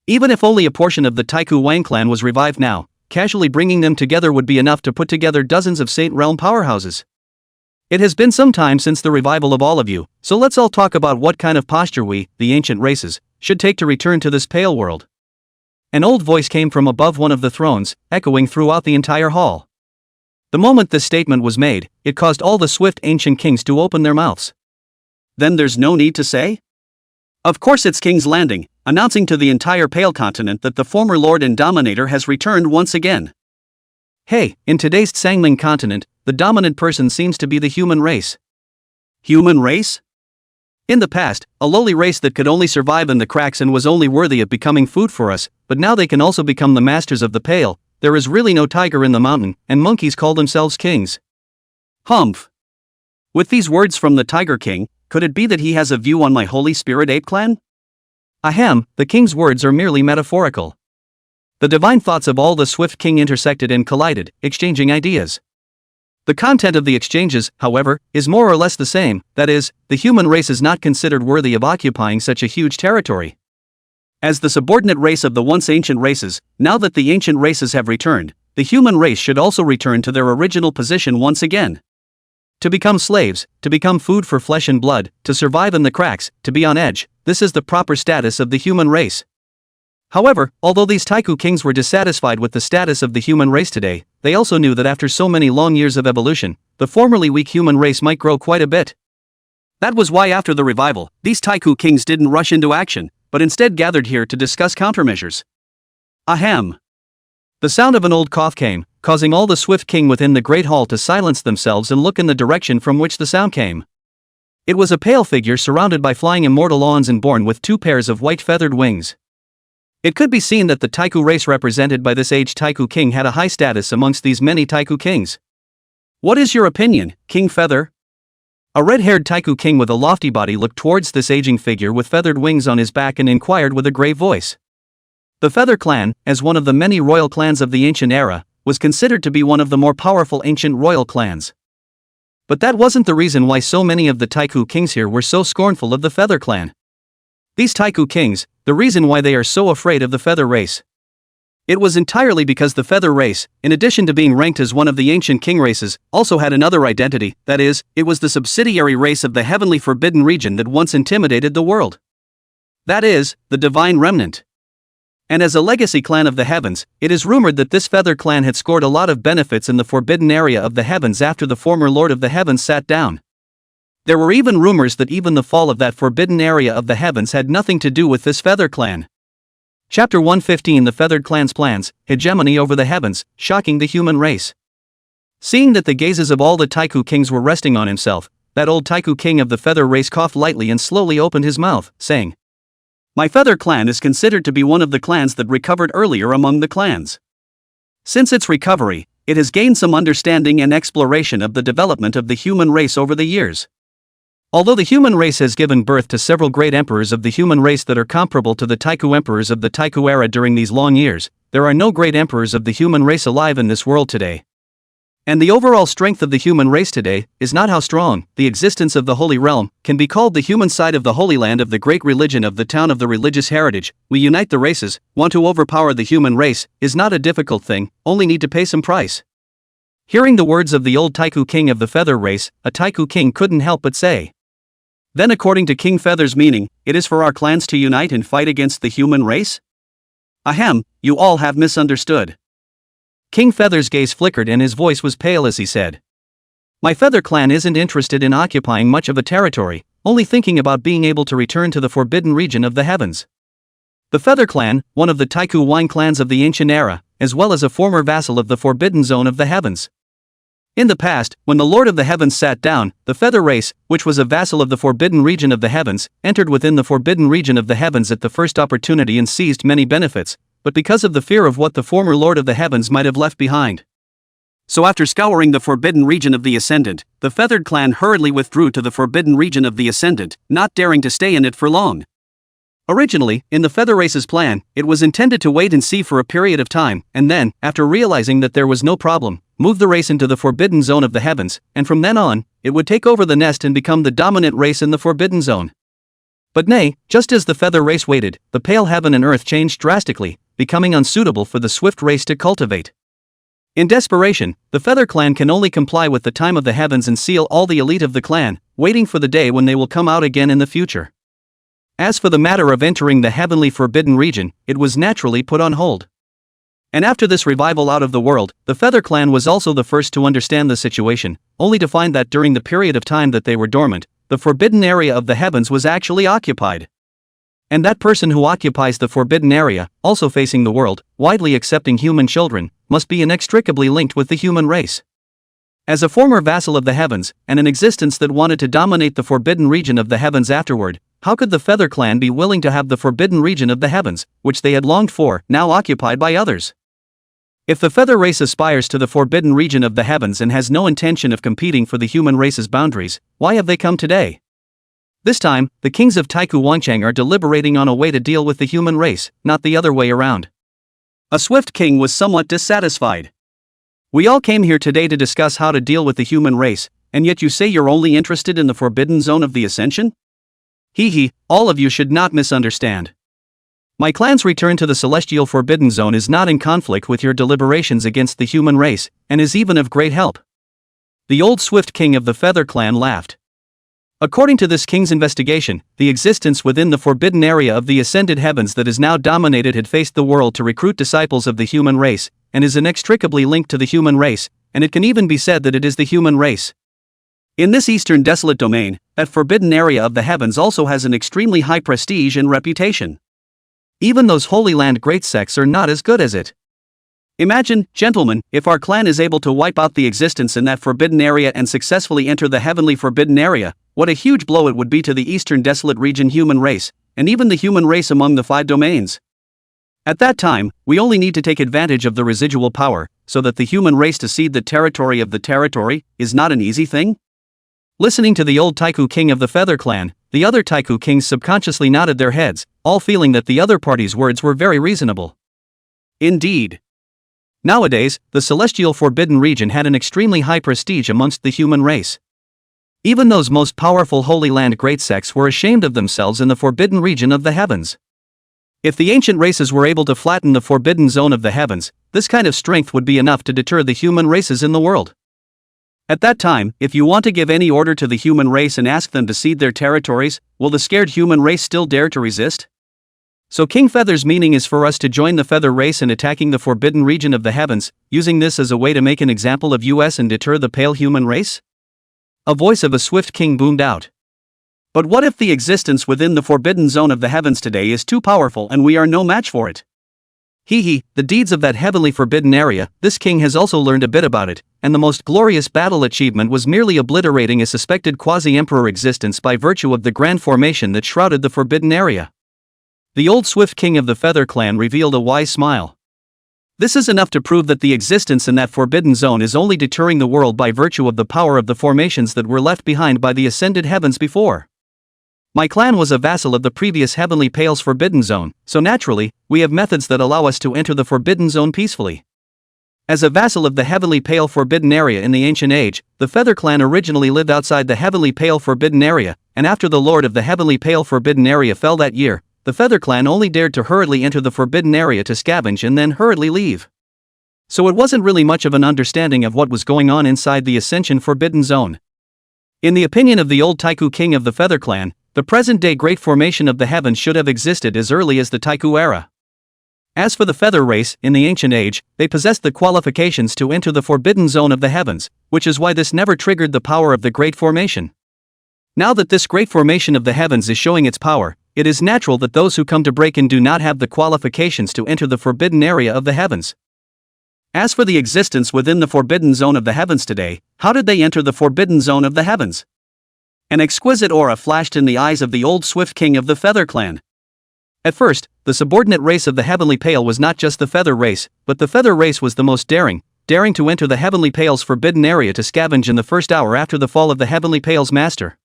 Even if only a portion of the Taihuang clan was revived now, casually bringing them together would be enough to put together dozens of Saint Realm powerhouses. It has been some time since the revival of all of you, so let's all talk about what kind of posture we, the ancient races, should take to return to this pale world. An old voice came from above one of the thrones, echoing throughout the entire hall. The moment this statement was made, it caused all the swift ancient kings to open their mouths. Then there's no need to say? Of course it's King's Landing, announcing to the entire Pale continent that the former Lord and Dominator has returned once again. Hey, in today's Sangling continent, the dominant person seems to be the human race. Human race? In the past, a lowly race that could only survive in the cracks and was only worthy of becoming food for us, but now they can also become the masters of the Pale. There is really no tiger in the mountain, and monkeys call themselves kings. Humph. With these words from the Tiger King, could it be that he has a view on my Holy Spirit Ape clan? Ahem, the king's words are merely metaphorical. The divine thoughts of all the swift king intersected and collided, exchanging ideas. The content of the exchanges, however, is more or less the same, that is, the human race is not considered worthy of occupying such a huge territory. As the subordinate race of the once ancient races, now that the ancient races have returned, the human race should also return to their original position once again. To become slaves, to become food for flesh and blood, to survive in the cracks, to be on edge, this is the proper status of the human race. However, although these Taiku kings were dissatisfied with the status of the human race today, they also knew that after so many long years of evolution, the formerly weak human race might grow quite a bit. That was why after the revival, these Taiku kings didn't rush into action, but instead gathered here to discuss countermeasures. Ahem. The sound of an old cough came, causing all the swift king within the great hall to silence themselves and look in the direction from which the sound came. It was a pale figure surrounded by flying immortal awns and born with 2 pairs of white feathered wings. It could be seen that the Taiku race represented by this aged Taiku king had a high status amongst these many Taiku kings. What is your opinion, King Feather? A red-haired Taiku king with a lofty body looked towards this aging figure with feathered wings on his back and inquired with a grave voice. The Feather clan, as one of the many royal clans of the ancient era, was considered to be one of the more powerful ancient royal clans. But that wasn't the reason why so many of the Taiku kings here were so scornful of the Feather clan. These Taiku kings, the reason why they are so afraid of the Feather race. It was entirely because the Feather race, in addition to being ranked as one of the ancient king races, also had another identity, that is, it was the subsidiary race of the heavenly forbidden region that once intimidated the world. That is, the divine remnant. And as a legacy clan of the heavens, it is rumored that this Feather clan had scored a lot of benefits in the forbidden area of the heavens after the former Lord of the Heavens sat down. There were even rumors that even the fall of that forbidden area of the heavens had nothing to do with this Feather clan. Chapter 115 The Feathered Clan's Plans, Hegemony over the Heavens, Shocking the Human Race. Seeing that the gazes of all the Taiku kings were resting on himself, that old Taiku king of the Feather race coughed lightly and slowly opened his mouth, saying, "My Feather clan is considered to be one of the clans that recovered earlier among the clans. Since its recovery, it has gained some understanding and exploration of the development of the human race over the years. Although the human race has given birth to several great emperors of the human race that are comparable to the Taiku emperors of the Taiku era during these long years, there are no great emperors of the human race alive in this world today. And the overall strength of the human race today is not how strong the existence of the Holy Realm can be called. The human side of the Holy Land of the great religion of the town of the religious heritage, we unite the races, want to overpower the human race, is not a difficult thing, only need to pay some price." Hearing the words of the old Taiku king of the Feather race, a Taiku king couldn't help but say, "Then according to King Feather's meaning, it is for our clans to unite and fight against the human race? Ahem, you all have misunderstood." King Feather's gaze flickered and his voice was pale as he said, "My Feather clan isn't interested in occupying much of a territory, only thinking about being able to return to the forbidden region of the heavens. The Feather clan, one of the Taiku wine clans of the ancient era, as well as a former vassal of the forbidden zone of the heavens. In the past, when the Lord of the Heavens sat down, the Feather race, which was a vassal of the forbidden region of the heavens, entered within the forbidden region of the heavens at the first opportunity and seized many benefits, but because of the fear of what the former Lord of the Heavens might have left behind. So after scouring the forbidden region of the Ascendant, the Feathered clan hurriedly withdrew to the forbidden region of the Ascendant, not daring to stay in it for long. Originally, in the Feather race's plan, it was intended to wait and see for a period of time, and then, after realizing that there was no problem, move the race into the forbidden zone of the heavens, and from then on, it would take over the nest and become the dominant race in the forbidden zone. But nay, just as the Feather race waited, the pale heaven and earth changed drastically, becoming unsuitable for the swift race to cultivate. In desperation, the Feather clan can only comply with the time of the heavens and seal all the elite of the clan, waiting for the day when they will come out again in the future. As for the matter of entering the heavenly forbidden region, it was naturally put on hold. And after this revival out of the world, the Feather clan was also the first to understand the situation, only to find that during the period of time that they were dormant, the forbidden area of the heavens was actually occupied. And that person who occupies the forbidden area, also facing the world, widely accepting human children, must be inextricably linked with the human race. As a former vassal of the heavens, and an existence that wanted to dominate the forbidden region of the heavens afterward, how could the Feather clan be willing to have the forbidden region of the heavens, which they had longed for, now occupied by others? If the Feather race aspires to the forbidden region of the heavens and has no intention of competing for the human race's boundaries, why have they come today? This time, the kings of Taiku Wangchang are deliberating on a way to deal with the human race, not the other way around. A swift king was somewhat dissatisfied. "We all came here today to discuss how to deal with the human race, and yet you say you're only interested in the forbidden zone of the ascension? Hee, all of you should not misunderstand. My clan's return to the celestial forbidden zone is not in conflict with your deliberations against the human race, and is even of great help. The old swift king of the Feather Clan laughed. According to this king's investigation, the existence within the forbidden area of the ascended heavens that is now dominated had faced the world to recruit disciples of the human race, and is inextricably linked to the human race, and it can even be said that it is the human race. In this eastern desolate domain, that forbidden area of the heavens also has an extremely high prestige and reputation. Even those Holy Land great sects are not as good as it. Imagine, gentlemen, if our clan is able to wipe out the existence in that forbidden area and successfully enter the heavenly forbidden area, what a huge blow it would be to the eastern desolate region human race, and even the human race among the 5 domains. At that time, we only need to take advantage of the residual power, so that the human race to cede the territory of the territory is not an easy thing. Listening to the old Taihu king of the Feather Clan, the other Taihu kings subconsciously nodded their heads, all feeling that the other party's words were very reasonable. Indeed. Nowadays, the celestial forbidden region had an extremely high prestige amongst the human race. Even those most powerful Holy Land great sects were ashamed of themselves in the forbidden region of the heavens. If the ancient races were able to flatten the forbidden zone of the heavens, this kind of strength would be enough to deter the human races in the world. At that time, if you want to give any order to the human race and ask them to cede their territories, will the scared human race still dare to resist? So King Feather's meaning is for us to join the Feather race in attacking the forbidden region of the heavens, using this as a way to make an example of us and deter the pale human race? A voice of a swift king boomed out. But what if the existence within the forbidden zone of the heavens today is too powerful and we are no match for it? The deeds of that heavenly forbidden area, this king has also learned a bit about it, and the most glorious battle achievement was merely obliterating a suspected quasi-emperor existence by virtue of the grand formation that shrouded the forbidden area. The old swift king of the Feather Clan revealed a wise smile. This is enough to prove that the existence in that forbidden zone is only deterring the world by virtue of the power of the formations that were left behind by the ascended heavens before. My clan was a vassal of the previous Heavenly Pale's forbidden zone, so naturally, we have methods that allow us to enter the forbidden zone peacefully. As a vassal of the Heavenly Pale forbidden area in the ancient age, the Feather Clan originally lived outside the Heavenly Pale forbidden area, and after the Lord of the Heavenly Pale forbidden area fell that year, the Feather Clan only dared to hurriedly enter the forbidden area to scavenge and then hurriedly leave. So it wasn't really much of an understanding of what was going on inside the Ascension forbidden zone. In the opinion of the old Taihu king of the Feather Clan, the present-day great formation of the heavens should have existed as early as the Taihu era. As for the Feather race, in the ancient age, they possessed the qualifications to enter the forbidden zone of the heavens, which is why this never triggered the power of the great formation. Now that this great formation of the heavens is showing its power, it is natural that those who come to break in do not have the qualifications to enter the forbidden area of the heavens. As for the existence within the forbidden zone of the heavens today, how did they enter the forbidden zone of the heavens? An exquisite aura flashed in the eyes of the old swift king of the Feather Clan. At first, the subordinate race of the Heavenly Pale was not just the Feather race, but the Feather race was the most daring to enter the Heavenly Pale's forbidden area to scavenge in the first hour after the fall of the Heavenly Pale's master.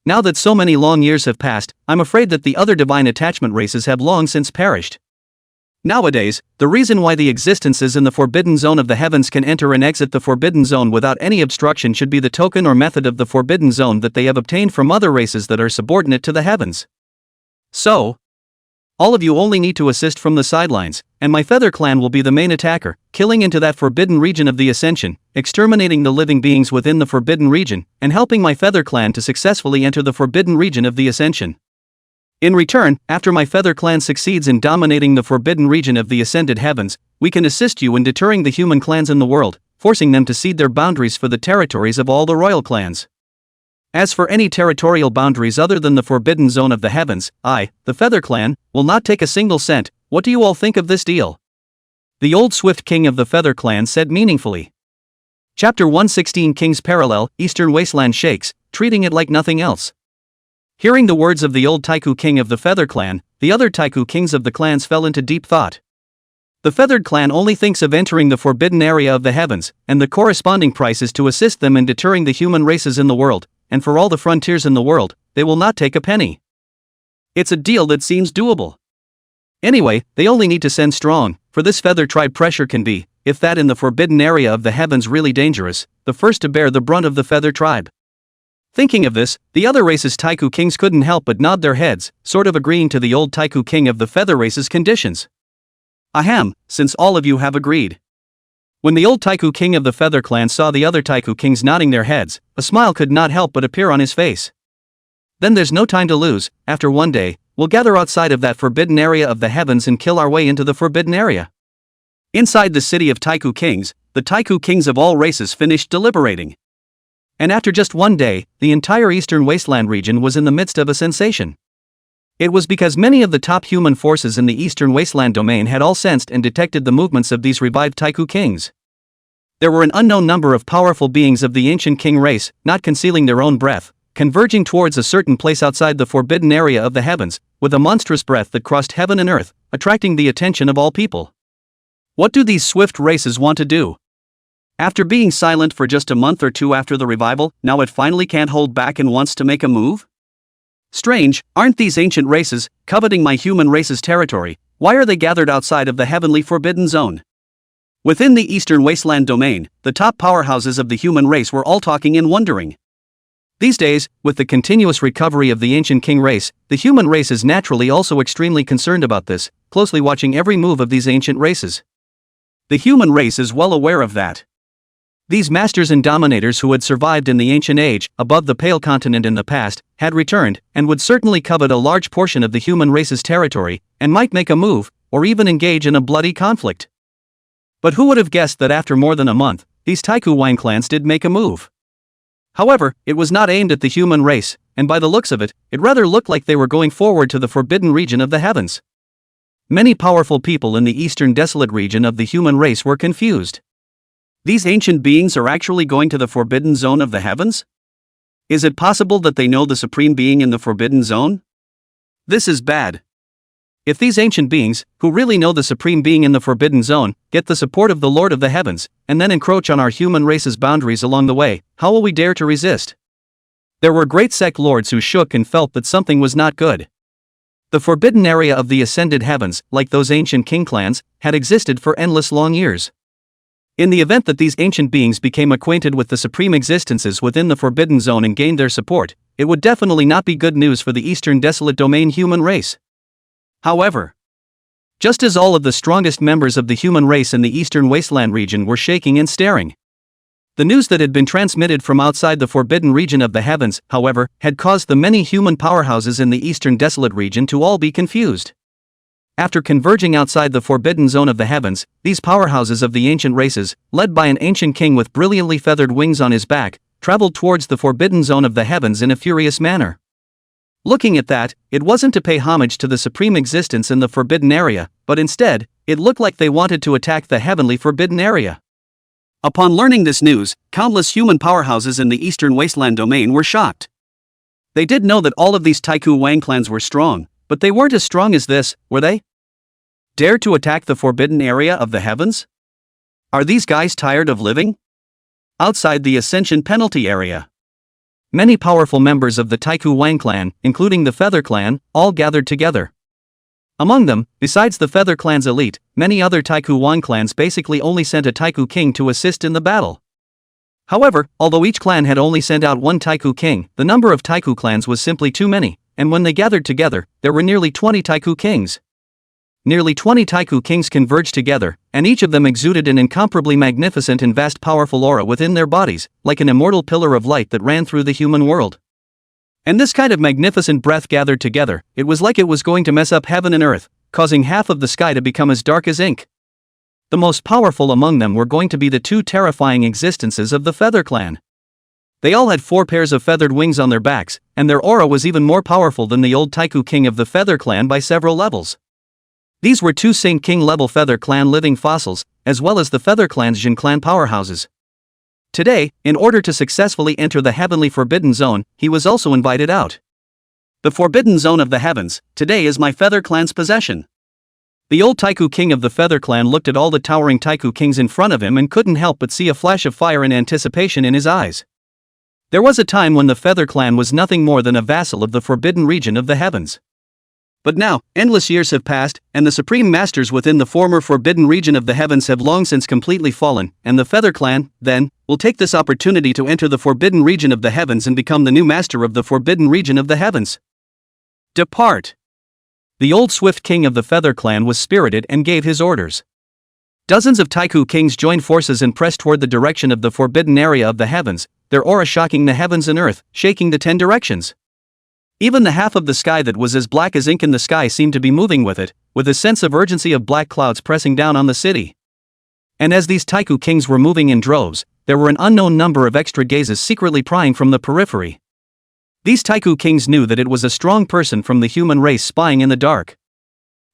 Now that so many long years have passed, I'm afraid that the other divine attachment races have long since perished. Nowadays, the reason why the existences in the forbidden zone of the heavens can enter and exit the forbidden zone without any obstruction should be the token or method of the forbidden zone that they have obtained from other races that are subordinate to the heavens. So, all of you only need to assist from the sidelines, and my Feather Clan will be the main attacker, killing into that forbidden region of the Ascension, exterminating the living beings within the forbidden region, and helping my Feather Clan to successfully enter the forbidden region of the Ascension. In return, after my Feather Clan succeeds in dominating the forbidden region of the ascended heavens, we can assist you in deterring the human clans in the world, forcing them to cede their boundaries for the territories of all the royal clans. As for any territorial boundaries other than the forbidden zone of the heavens, I, the Feather Clan, will not take a single cent. What do you all think of this deal? The old swift king of the Feather Clan said meaningfully. Chapter 116 King's Parallel, Eastern Wasteland shakes, treating it like nothing else. Hearing the words of the old Taihu king of the Feather Clan, the other Taihu kings of the clans fell into deep thought. The Feathered Clan only thinks of entering the forbidden area of the heavens, and the corresponding price is to assist them in deterring the human races in the world, and for all the frontiers in the world, they will not take a penny. It's a deal that seems doable. Anyway, they only need to send strong, for this Feather tribe pressure can be, if that in the forbidden area of the heavens really dangerous, the first to bear the brunt of the Feather tribe. Thinking of this, the other race's Taihu kings couldn't help but nod their heads, sort of agreeing to the old Taihu king of the Feather race's conditions. Ahem, since all of you have agreed. When the old Taihu king of the Feather Clan saw the other Taihu kings nodding their heads, a smile could not help but appear on his face. Then there's no time to lose. After one day, we'll gather outside of that forbidden area of the heavens and kill our way into the forbidden area. Inside the city of Taihu kings, the Taihu kings of all races finished deliberating. And after just one day, the entire eastern wasteland region was in the midst of a sensation. It was because many of the top human forces in the eastern wasteland domain had all sensed and detected the movements of these revived Taihu kings. There were an unknown number of powerful beings of the ancient king race, not concealing their own breath, converging towards a certain place outside the forbidden area of the heavens, with a monstrous breath that crossed heaven and earth, attracting the attention of all people. What do these swift races want to do? After being silent for just a month or two after the revival, now it finally can't hold back and wants to make a move? Strange, aren't these ancient races, coveting my human race's territory? Why are they gathered outside of the heavenly forbidden zone? Within the eastern wasteland domain, the top powerhouses of the human race were all talking and wondering. These days, with the continuous recovery of the ancient king race, the human race is naturally also extremely concerned about this, closely watching every move of these ancient races. The human race is well aware of that. These masters and dominators who had survived in the ancient age, above the Pale Continent in the past, had returned, and would certainly covet a large portion of the human race's territory, and might make a move, or even engage in a bloody conflict. But who would have guessed that after more than a month, these Taihuang clans did make a move? However, it was not aimed at the human race, and by the looks of it, it rather looked like they were going forward to the forbidden region of the heavens. Many powerful people in the eastern desolate region of the human race were confused. These ancient beings are actually going to the forbidden zone of the heavens? Is it possible that they know the supreme being in the forbidden zone? This is bad. If these ancient beings, who really know the supreme being in the forbidden zone, get the support of the Lord of the heavens, and then encroach on our human race's boundaries along the way, how will we dare to resist? There were great sect lords who shook and felt that something was not good. The forbidden area of the ascended heavens, like those ancient king clans, had existed for endless long years. In the event that these ancient beings became acquainted with the supreme existences within the forbidden zone and gained their support, it would definitely not be good news for the eastern desolate domain human race. However, just as all of the strongest members of the human race in the eastern wasteland region were shaking and staring, the news that had been transmitted from outside the forbidden region of the heavens, however, had caused the many human powerhouses in the eastern desolate region to all be confused. After converging outside the forbidden zone of the heavens, these powerhouses of the ancient races, led by an ancient king with brilliantly feathered wings on his back, traveled towards the forbidden zone of the heavens in a furious manner. Looking at that, it wasn't to pay homage to the supreme existence in the forbidden area, but instead, it looked like they wanted to attack the heavenly forbidden area. Upon learning this news, countless human powerhouses in the eastern wasteland domain were shocked. They did know that all of these Taihuang clans were strong, but they weren't as strong as this, were they? Dare to attack the forbidden area of the heavens? Are these guys tired of living outside the ascension penalty area? Many powerful members of the Taihuang clan, including the Feather Clan, all gathered together. Among them, besides the Feather Clan's elite, many other Taihuang clans basically only sent a Taihu king to assist in the battle. However, although each clan had only sent out one Taihu king, the number of Taihu clans was simply too many, and when they gathered together, there were nearly 20 Taihu kings. Nearly 20 Taihu kings converged together, and each of them exuded an incomparably magnificent and vast powerful aura within their bodies, like an immortal pillar of light that ran through the human world. And this kind of magnificent breath gathered together, it was like it was going to mess up heaven and earth, causing half of the sky to become as dark as ink. The most powerful among them were going to be the two terrifying existences of the Feather Clan. They all had 4 pairs of feathered wings on their backs, and their aura was even more powerful than the old Taihu king of the Feather Clan by several levels. These were 2 Saint King level Feather Clan living fossils, as well as the Feather Clan's Jin Clan powerhouses. Today, in order to successfully enter the heavenly forbidden zone, he was also invited out. The forbidden zone of the heavens, today is my Feather Clan's possession. The old Taihu king of the Feather Clan looked at all the towering Taihu kings in front of him and couldn't help but see a flash of fire and anticipation in his eyes. There was a time when the Feather Clan was nothing more than a vassal of the forbidden region of the heavens. But now, endless years have passed, and the supreme masters within the former forbidden region of the heavens have long since completely fallen, and the Feather Clan, then, will take this opportunity to enter the forbidden region of the heavens and become the new master of the forbidden region of the heavens. Depart. The old swift king of the Feather Clan was spirited and gave his orders. Dozens of Taihu kings joined forces and pressed toward the direction of the forbidden area of the heavens, their aura shocking the heavens and earth, shaking the 10 directions. Even the half of the sky that was as black as ink in the sky seemed to be moving with it, with a sense of urgency of black clouds pressing down on the city. And as these Taihu kings were moving in droves, there were an unknown number of extra gazes secretly prying from the periphery. These Taihu kings knew that it was a strong person from the human race spying in the dark.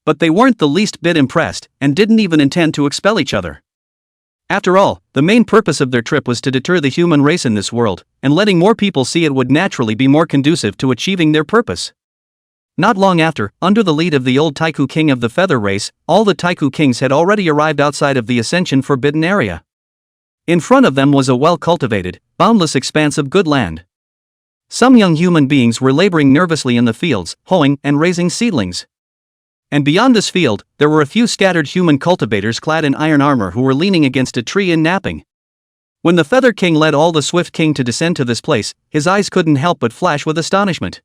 But they weren't the least bit impressed, and didn't even intend to expel each other. After all, the main purpose of their trip was to deter the human race in this world, and letting more people see it would naturally be more conducive to achieving their purpose. Not long after, under the lead of the old Taihu king of the feather race, all the Taihu kings had already arrived outside of the Ascension forbidden area. In front of them was a well-cultivated, boundless expanse of good land. Some young human beings were laboring nervously in the fields, hoeing and raising seedlings. And beyond this field, there were a few scattered human cultivators clad in iron armor who were leaning against a tree and napping. When the Feather King led all the Swift King to descend to this place, his eyes couldn't help but flash with astonishment.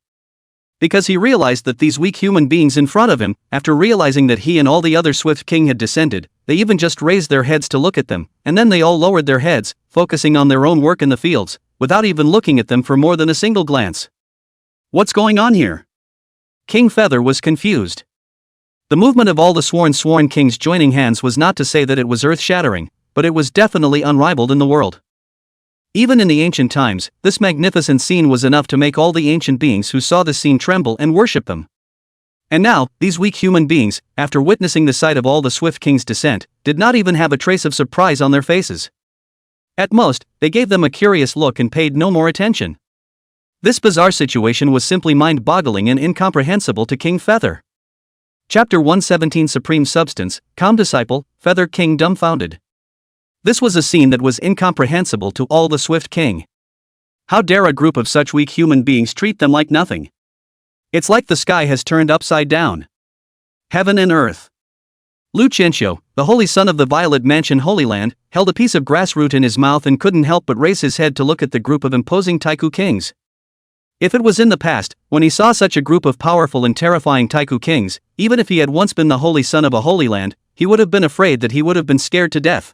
Because he realized that these weak human beings in front of him, after realizing that he and all the other Swift King had descended, they even just raised their heads to look at them, and then they all lowered their heads, focusing on their own work in the fields, without even looking at them for more than a single glance. What's going on here? King Feather was confused. The movement of all the sworn kings joining hands was not to say that it was earth-shattering, but it was definitely unrivaled in the world. Even in the ancient times, this magnificent scene was enough to make all the ancient beings who saw the scene tremble and worship them. And now, these weak human beings, after witnessing the sight of all the Swift Kings' descent, did not even have a trace of surprise on their faces. At most, they gave them a curious look and paid no more attention. This bizarre situation was simply mind-boggling and incomprehensible to King Feather. Chapter 117 Supreme Substance, Calm Disciple, Feather King Dumbfounded. This was a scene that was incomprehensible to all the Swift King. How dare a group of such weak human beings treat them like nothing? It's like the sky has turned upside down. Heaven and earth. Lu Qingxue, the holy son of the Violet Mansion Holy Land, held a piece of grass root in his mouth and couldn't help but raise his head to look at the group of imposing Taihu kings. If it was in the past, when he saw such a group of powerful and terrifying Taihu kings, even if he had once been the holy son of a holy land, he would have been afraid that he would have been scared to death.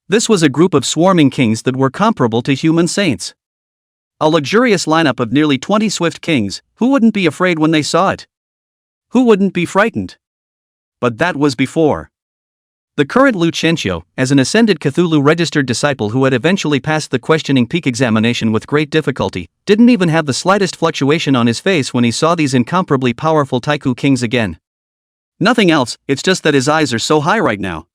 This was a group of swarming kings that were comparable to human saints. A luxurious lineup of nearly 20 Swift Kings. Who wouldn't be afraid when they saw it? Who wouldn't be frightened? But that was before. The current Lu Qingxue, as an ascended Cthulhu-registered disciple who had eventually passed the questioning peak examination with great difficulty, didn't even have the slightest fluctuation on his face when he saw these incomparably powerful Taihu kings again. Nothing else, it's just that his eyes are so high right now.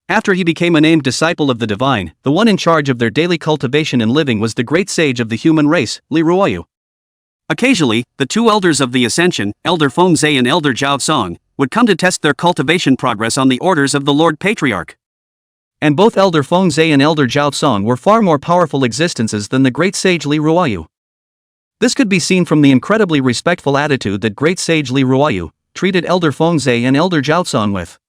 After he became a named disciple of the divine, the one in charge of their daily cultivation and living was the great sage of the human race, Li Ruoyu. Occasionally, the two elders of the Ascension, Elder Fengzhe and Elder Zhao Song, would come to test their cultivation progress on the orders of the Lord Patriarch. And both Elder Fengzhe and Elder Zhao Song were far more powerful existences than the great sage Li Ruoyu. This could be seen from the incredibly respectful attitude that great sage Li Ruoyu treated Elder Fengzhe and Elder Zhao Song with.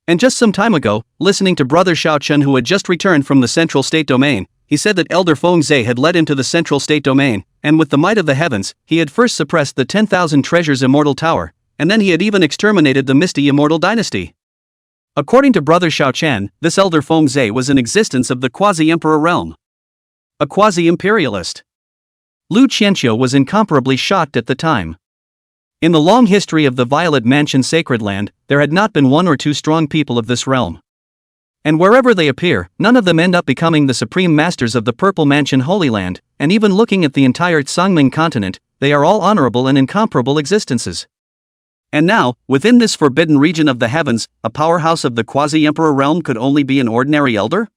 And just some time ago, listening to Brother Xiao Chun who had just returned from the Central State Domain, he said that Elder Fengzhe had led him to the Central State Domain, and with the might of the heavens, he had first suppressed the 10,000 treasures Immortal Tower, and then he had even exterminated the misty Immortal Dynasty. According to Brother Xiao Chan, this Elder Fengzhe was an existence of the quasi-emperor realm. A quasi-imperialist. Lu Qingxue was incomparably shocked at the time. In the long history of the Violet Mansion Sacred Land, there had not been one or two strong people of this realm. And wherever they appear, none of them end up becoming the supreme masters of the Purple Mansion Holy Land, and even looking at the entire Tsangming continent, they are all honorable and incomparable existences. And now, within this forbidden region of the heavens, a powerhouse of the quasi-emperor realm could only be an ordinary elder?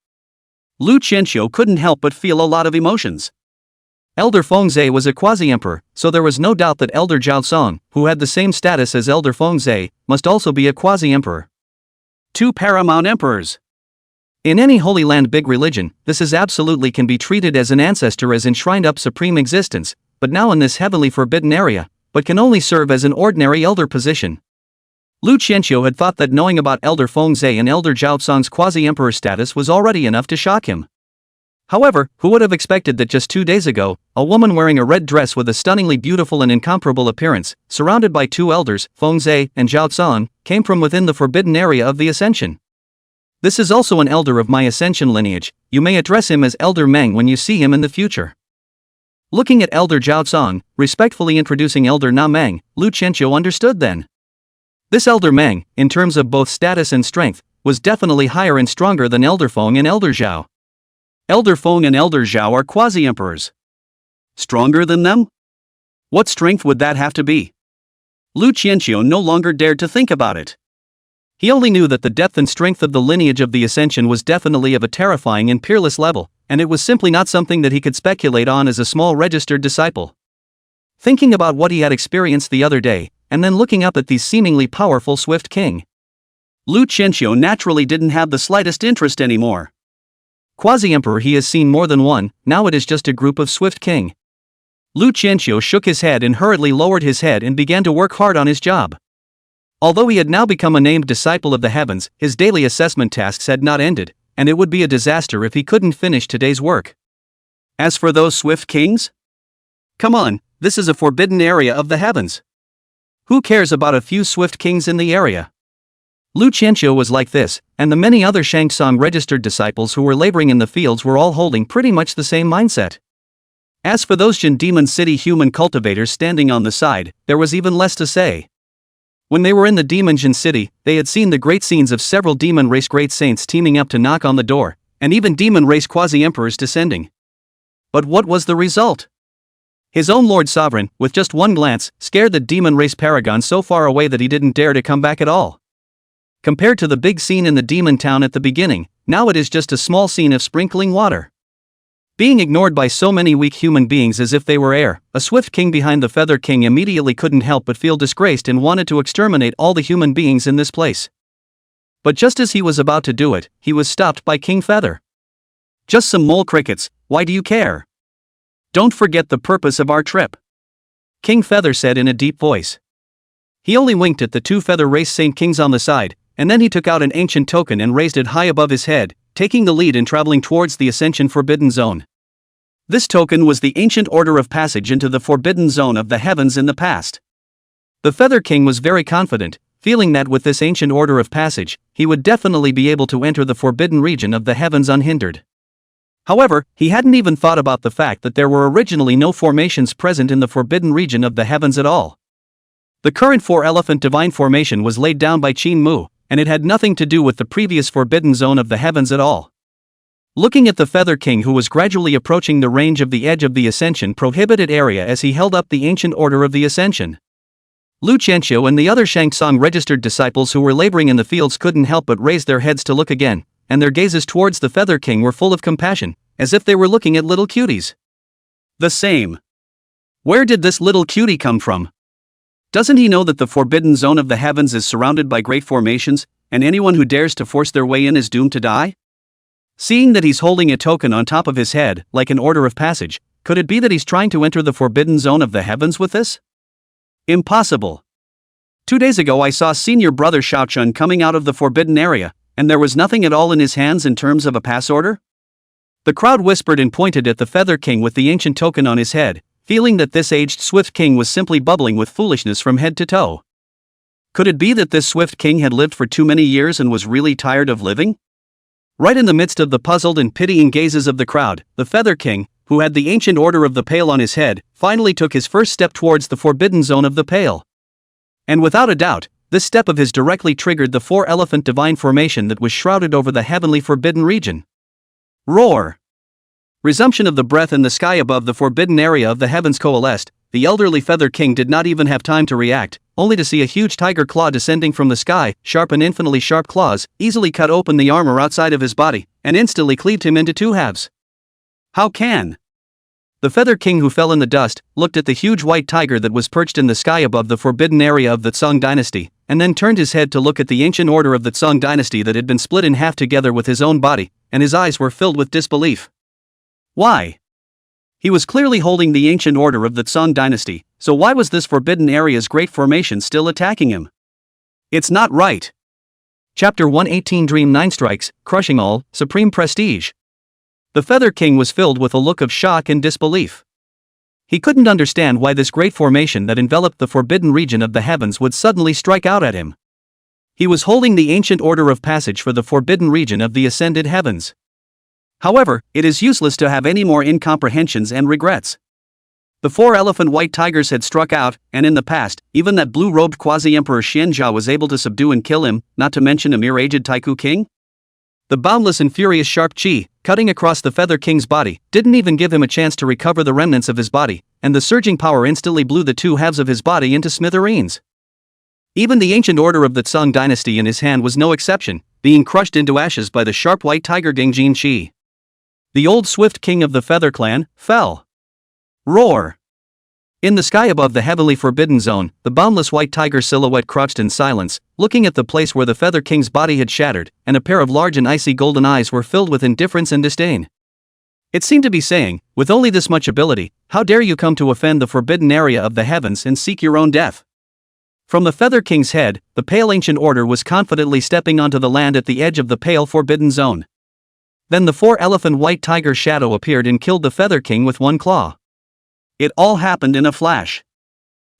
Lu Qingxue couldn't help but feel a lot of emotions. Elder Fengzhe was a quasi-emperor, so there was no doubt that Elder Zhao Song, who had the same status as Elder Fengzhe, must also be a quasi-emperor. Two paramount emperors. In any Holy Land big religion, this is absolutely can be treated as an ancestor as enshrined up supreme existence, but now in this heavily forbidden area, but can only serve as an ordinary elder position. Lu Qingxue had thought that knowing about Elder Fengzhe and Elder Zhao Song's quasi-emperor status was already enough to shock him. However, who would have expected that just 2 days ago, a woman wearing a red dress with a stunningly beautiful and incomparable appearance, surrounded by two elders, Fengzhe and Zhao Song, came from within the forbidden area of the Ascension. This is also an elder of my ascension lineage. You may address him as Elder Meng when you see him in the future. Looking at Elder Zhao Cong, respectfully introducing Elder Na Meng, Lu Qianqiu understood then. This Elder Meng, in terms of both status and strength, was definitely higher and stronger than Elder Feng and Elder Zhao. Elder Feng and Elder Zhao are quasi-emperors. Stronger than them? What strength would that have to be? Lu Qianqiu no longer dared to think about it. He only knew that the depth and strength of the lineage of the Ascension was definitely of a terrifying and peerless level, and it was simply not something that he could speculate on as a small registered disciple. Thinking about what he had experienced the other day, and then looking up at these seemingly powerful Swift King, Lu Qianqiu naturally didn't have the slightest interest anymore. Quasi-emperor he has seen more than one, now it is just a group of Swift King. Lu Qianqiu shook his head and hurriedly lowered his head and began to work hard on his job. Although he had now become a named disciple of the heavens, his daily assessment tasks had not ended, and it would be a disaster if he couldn't finish today's work. As for those Swift Kings? Come on, this is a forbidden area of the heavens. Who cares about a few Swift Kings in the area? Lu Qianqiu was like this, and the many other Shangtsong registered disciples who were laboring in the fields were all holding pretty much the same mindset. As for those Jin Demon City human cultivators standing on the side, there was even less to say. When they were in the Demon Jin City, they had seen the great scenes of several demon race great saints teaming up to knock on the door, and even demon race quasi-emperors descending. But what was the result? His own Lord Sovereign, with just one glance, scared the demon race paragon so far away that he didn't dare to come back at all. Compared to the big scene in the demon town at the beginning, now it is just a small scene of sprinkling water. Being ignored by so many weak human beings as if they were air, a Swift King behind the Feather King immediately couldn't help but feel disgraced and wanted to exterminate all the human beings in this place. But just as he was about to do it, he was stopped by King Feather. Just some mole crickets, why do you care? Don't forget the purpose of our trip, King Feather said in a deep voice. He only winked at the two Feather Race Saint Kings on the side, and then he took out an ancient token and raised it high above his head, taking the lead in traveling towards the Ascension Forbidden Zone. This token was the ancient order of passage into the Forbidden Zone of the heavens in the past. The Feather King was very confident, feeling that with this ancient order of passage, he would definitely be able to enter the forbidden region of the heavens unhindered. However, he hadn't even thought about the fact that there were originally no formations present in the forbidden region of the heavens at all. The current four-elephant divine formation was laid down by Qin Mu, and it had nothing to do with the previous forbidden zone of the heavens at all. Looking at the Feather King who was gradually approaching the range of the edge of the Ascension prohibited area as he held up the ancient order of the Ascension, Lu Qianqiu and the other Shangtsong registered disciples who were laboring in the fields couldn't help but raise their heads to look again, and their gazes towards the Feather King were full of compassion, as if they were looking at little cuties. The same. Where did this little cutie come from? Doesn't he know that the forbidden zone of the heavens is surrounded by great formations, and anyone who dares to force their way in is doomed to die? Seeing that he's holding a token on top of his head, like an order of passage, could it be that he's trying to enter the forbidden zone of the heavens with this? Impossible. 2 days ago I saw senior brother Shaochun coming out of the forbidden area, and there was nothing at all in his hands in terms of a pass order? The crowd whispered and pointed at the Feather King with the ancient token on his head, feeling that this aged Swift King was simply bubbling with foolishness from head to toe. Could it be that this Swift King had lived for too many years and was really tired of living? Right in the midst of the puzzled and pitying gazes of the crowd, the Feather King, who had the ancient order of the Pale on his head, finally took his first step towards the forbidden zone of the Pale. And without a doubt, this step of his directly triggered the four-elephant divine formation that was shrouded over the heavenly forbidden region. Roar! Resumption of the breath in the sky above the forbidden area of the heavens coalesced. The elderly Feather King did not even have time to react, only to see a huge tiger claw descending from the sky, sharp and infinitely sharp claws, easily cut open the armor outside of his body, and instantly cleaved him into two halves. How can? The Feather King who fell in the dust, looked at the huge white tiger that was perched in the sky above the forbidden area of the Song dynasty, and then turned his head to look at the ancient order of the Song dynasty that had been split in half together with his own body, and his eyes were filled with disbelief. Why? He was clearly holding the ancient order of the Song dynasty, so why was this forbidden area's great formation still attacking him? It's not right. Chapter 118 Dream 9 Strikes, Crushing All, Supreme Prestige. The Feather King was filled with a look of shock and disbelief. He couldn't understand why this great formation that enveloped the forbidden region of the heavens would suddenly strike out at him. He was holding the ancient order of passage for the forbidden region of the ascended heavens. However, it is useless to have any more incomprehensions and regrets. The 4 elephant white tigers had struck out, and in the past, even that blue-robed quasi-emperor Xianjia was able to subdue and kill him, not to mention a mere aged Taiku king. The boundless and furious sharp chi, cutting across the Feather King's body, didn't even give him a chance to recover the remnants of his body, and the surging power instantly blew the 2 halves of his body into smithereens. Even the ancient order of the Tsang dynasty in his hand was no exception, being crushed into ashes by the sharp white tiger Dingjin Qi. The old swift king of the Feather Clan fell. Roar! In the sky above the heavily forbidden zone, the boundless white tiger silhouette crouched in silence, looking at the place where the Feather King's body had shattered, and a pair of large and icy golden eyes were filled with indifference and disdain. It seemed to be saying, with only this much ability, how dare you come to offend the forbidden area of the heavens and seek your own death? From the Feather King's head, the pale ancient order was confidently stepping onto the land at the edge of the pale forbidden zone. Then the 4 elephant white tiger shadow appeared and killed the Feather King with 1 claw. It all happened in a flash.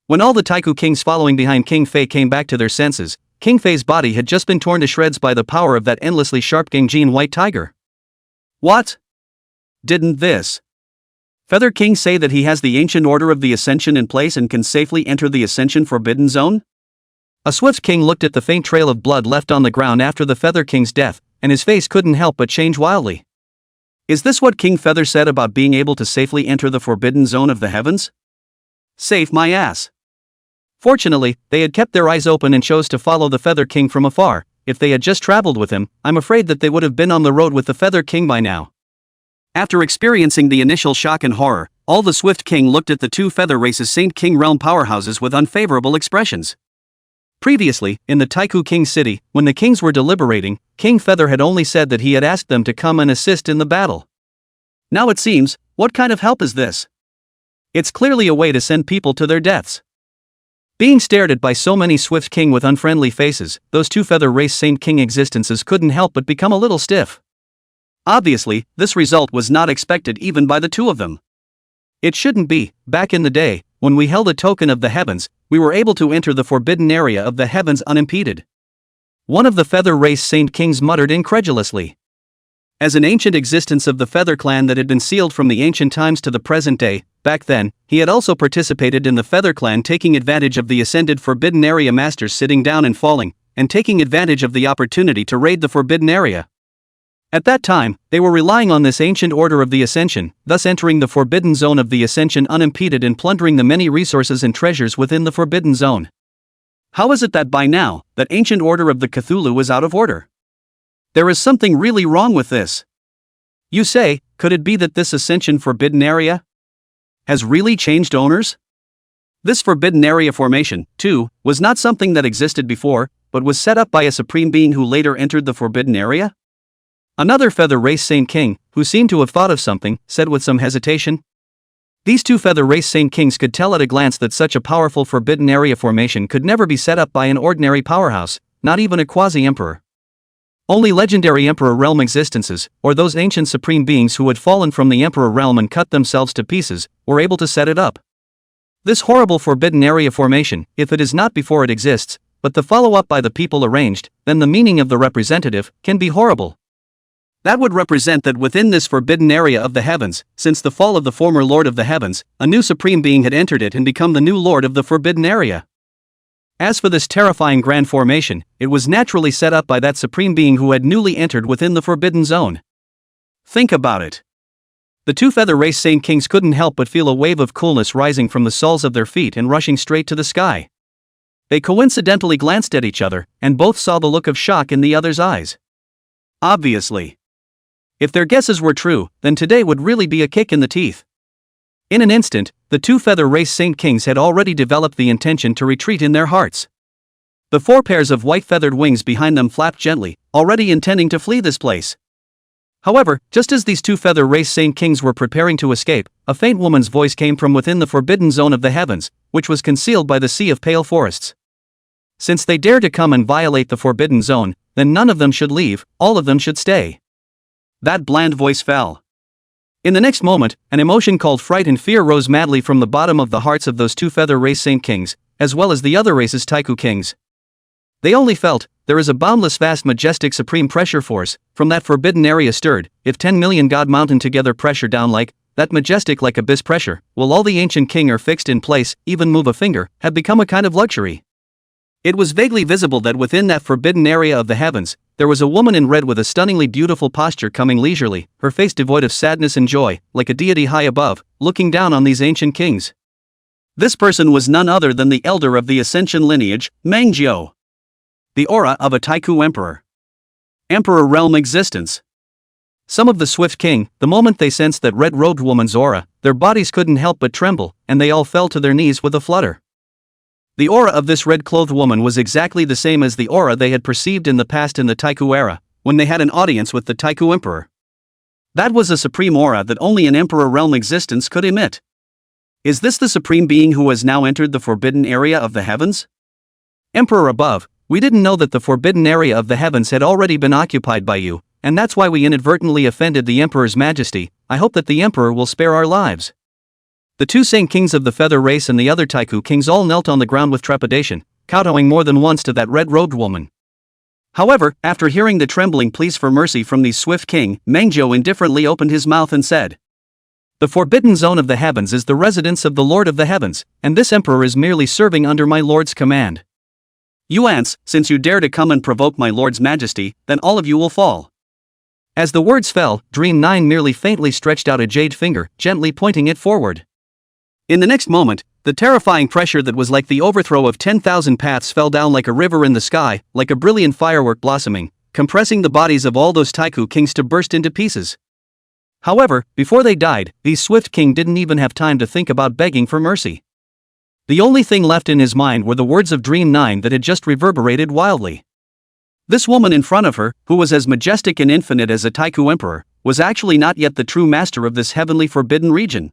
When all the Taiku kings following behind King Fei came back to their senses, King Fei's body had just been torn to shreds by the power of that endlessly sharp Dingjin white tiger. What? Didn't this Feather King say that he has the ancient order of the Ascension in place and can safely enter the Ascension Forbidden Zone? A swift king looked at the faint trail of blood left on the ground after the Feather King's death, and his face couldn't help but change wildly. Is this what King Feather said about being able to safely enter the Forbidden Zone of the heavens? Safe my ass. Fortunately, they had kept their eyes open and chose to follow the Feather King from afar. If they had just traveled with him, I'm afraid that they would have been on the road with the Feather King by now. After experiencing the initial shock and horror, all the Swift King looked at the 2 Feather Race's Saint King realm powerhouses with unfavorable expressions. Previously, in the Taiku King's city, when the kings were deliberating, King Feather had only said that he had asked them to come and assist in the battle. Now it seems, what kind of help is this? It's clearly a way to send people to their deaths. Being stared at by so many Swift King with unfriendly faces, those 2 Feather Race Saint King existences couldn't help but become a little stiff. Obviously, this result was not expected even by the 2 of them. It shouldn't be. Back in the day, when we held a token of the heavens, we were able to enter the forbidden area of the heavens unimpeded. One of the Feather Race Saint Kings muttered incredulously. As an ancient existence of the Feather Clan that had been sealed from the ancient times to the present day, back then, he had also participated in the Feather Clan taking advantage of the ascended forbidden area masters sitting down and falling, and taking advantage of the opportunity to raid the forbidden area. At that time, they were relying on this ancient order of the Ascension, thus entering the forbidden zone of the Ascension unimpeded and plundering the many resources and treasures within the forbidden zone. How is it that by now, that ancient order of the Cthulhu is out of order? There is something really wrong with this. You say, could it be that this Ascension forbidden area has really changed owners? This forbidden area formation, too, was not something that existed before, but was set up by a supreme being who later entered the forbidden area? Another Feather Race Saint King, who seemed to have thought of something, said with some hesitation. These 2 Feather Race Saint Kings could tell at a glance that such a powerful forbidden area formation could never be set up by an ordinary powerhouse, not even a quasi-emperor. Only legendary Emperor Realm existences, or those ancient supreme beings who had fallen from the Emperor Realm and cut themselves to pieces, were able to set it up. This horrible forbidden area formation, if it is not before it exists, but the follow-up by the people arranged, then the meaning of the representative can be horrible. That would represent that within this forbidden area of the heavens, since the fall of the former Lord of the Heavens, a new supreme being had entered it and become the new Lord of the forbidden area. As for this terrifying grand formation, it was naturally set up by that supreme being who had newly entered within the forbidden zone. Think about it. The 2 Feather Race Saint Kings couldn't help but feel a wave of coolness rising from the soles of their feet and rushing straight to the sky. They coincidentally glanced at each other, and both saw the look of shock in the other's eyes. Obviously. If their guesses were true, then today would really be a kick in the teeth. In an instant, the 2 Feather Race Saint Kings had already developed the intention to retreat in their hearts. The 4 pairs of white feathered wings behind them flapped gently, already intending to flee this place. However, just as these 2 Feather Race Saint Kings were preparing to escape, a faint woman's voice came from within the forbidden zone of the heavens, which was concealed by the sea of pale forests. Since they dare to come and violate the forbidden zone, then none of them should leave, all of them should stay. That bland voice fell. In the next moment, an emotion called fright and fear rose madly from the bottom of the hearts of those 2 Feather Race Saint Kings, as well as the other race's Taiku Kings. They only felt, there is a boundless vast majestic supreme pressure force, from that forbidden area stirred, if 10 million God mountain together pressure down like, that majestic like abyss pressure, will all the ancient king are fixed in place, even move a finger, have become a kind of luxury. It was vaguely visible that within that forbidden area of the heavens, there was a woman in red with a stunningly beautiful posture coming leisurely, her face devoid of sadness and joy, like a deity high above, looking down on these ancient kings. This person was none other than the elder of the Ascension lineage, Qingxue. The aura of a Taihu emperor. Emperor realm existence. Some of the swift king, the moment they sensed that red-robed woman's aura, their bodies couldn't help but tremble, and they all fell to their knees with a flutter. The aura of this red-clothed woman was exactly the same as the aura they had perceived in the past in the Taihu era, when they had an audience with the Taihu emperor. That was a supreme aura that only an emperor realm existence could emit. Is this the supreme being who has now entered the forbidden area of the heavens? Emperor above, we didn't know that the forbidden area of the heavens had already been occupied by you, and that's why we inadvertently offended the emperor's majesty. I hope that the emperor will spare our lives. The two saint kings of the feather race and the other Taihu kings all knelt on the ground with trepidation, kowtowing more than once to that red-robed woman. However, after hearing the trembling pleas for mercy from the swift king, Qingxue indifferently opened his mouth and said, "The forbidden zone of the heavens is the residence of the Lord of the heavens, and this emperor is merely serving under my lord's command. You ants, since you dare to come and provoke my lord's majesty, then all of you will fall." As the words fell, Dream 9 merely faintly stretched out a jade finger, gently pointing it forward. In the next moment, the terrifying pressure that was like the overthrow of 10,000 paths fell down like a river in the sky, like a brilliant firework blossoming, compressing the bodies of all those Taihu kings to burst into pieces. However, before they died, the swift king didn't even have time to think about begging for mercy. The only thing left in his mind were the words of Dream 9 that had just reverberated wildly. This woman in front of her, who was as majestic and infinite as a Taihu emperor, was actually not yet the true master of this heavenly forbidden region.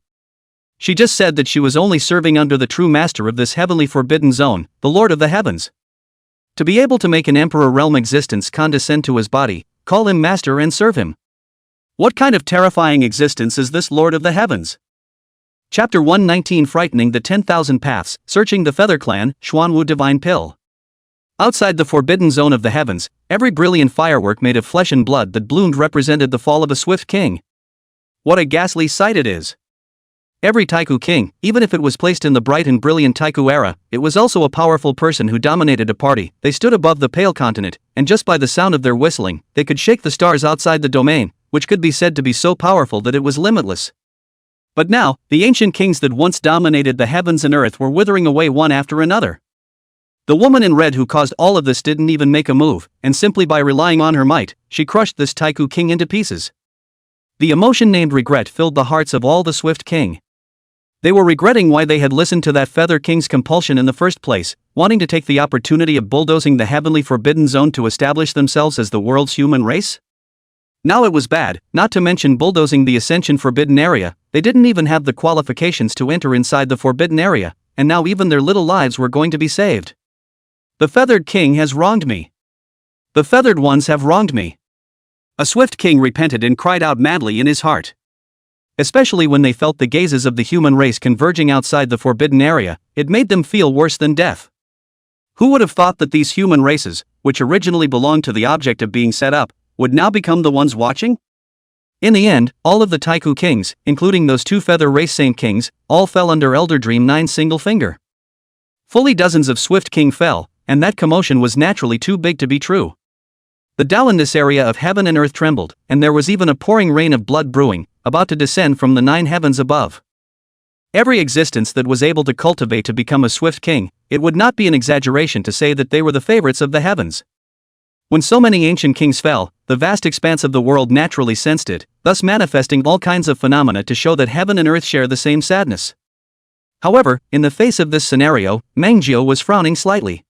She just said that she was only serving under the true master of this heavenly forbidden zone, the Lord of the heavens. To be able to make an emperor realm existence condescend to his body, call him master and serve him. What kind of terrifying existence is this Lord of the heavens? Chapter 119 Frightening the 10,000 Paths, Searching the Feather Clan, Xuanwu Divine Pill. Outside the forbidden zone of the heavens, every brilliant firework made of flesh and blood that bloomed represented the fall of a swift king. What a ghastly sight it is! Every Taihu king, even if it was placed in the bright and brilliant Taihu era, it was also a powerful person who dominated a party. They stood above the pale continent, and just by the sound of their whistling, they could shake the stars outside the domain, which could be said to be so powerful that it was limitless. But now, the ancient kings that once dominated the heavens and earth were withering away one after another. The woman in red who caused all of this didn't even make a move, and simply by relying on her might, she crushed this Taihu king into pieces. The emotion named regret filled the hearts of all the swift king. They were regretting why they had listened to that feather king's compulsion in the first place, wanting to take the opportunity of bulldozing the heavenly forbidden zone to establish themselves as the world's human race. Now it was bad, not to mention bulldozing the Ascension forbidden area. They didn't even have the qualifications to enter inside the forbidden area, and now even their little lives were going to be saved. The feathered king has wronged me. The feathered ones have wronged me. A swift king repented and cried out madly in his heart. Especially when they felt the gazes of the human race converging outside the forbidden area, it made them feel worse than death. Who would have thought that these human races, which originally belonged to the object of being set up, would now become the ones watching? In the end, all of the Taihu kings, including those two feather race saint kings, all fell under Elder Dream 9's single finger. Fully dozens of swift king fell, and that commotion was naturally too big to be true. The Tao in this area of heaven and earth trembled, and there was even a pouring rain of blood brewing, about to descend from the 9 heavens above. Every existence that was able to cultivate to become a swift king, it would not be an exaggeration to say that they were the favorites of the heavens. When so many ancient kings fell, the vast expanse of the world naturally sensed it, thus manifesting all kinds of phenomena to show that heaven and earth share the same sadness. However, in the face of this scenario, Qingxue was frowning slightly.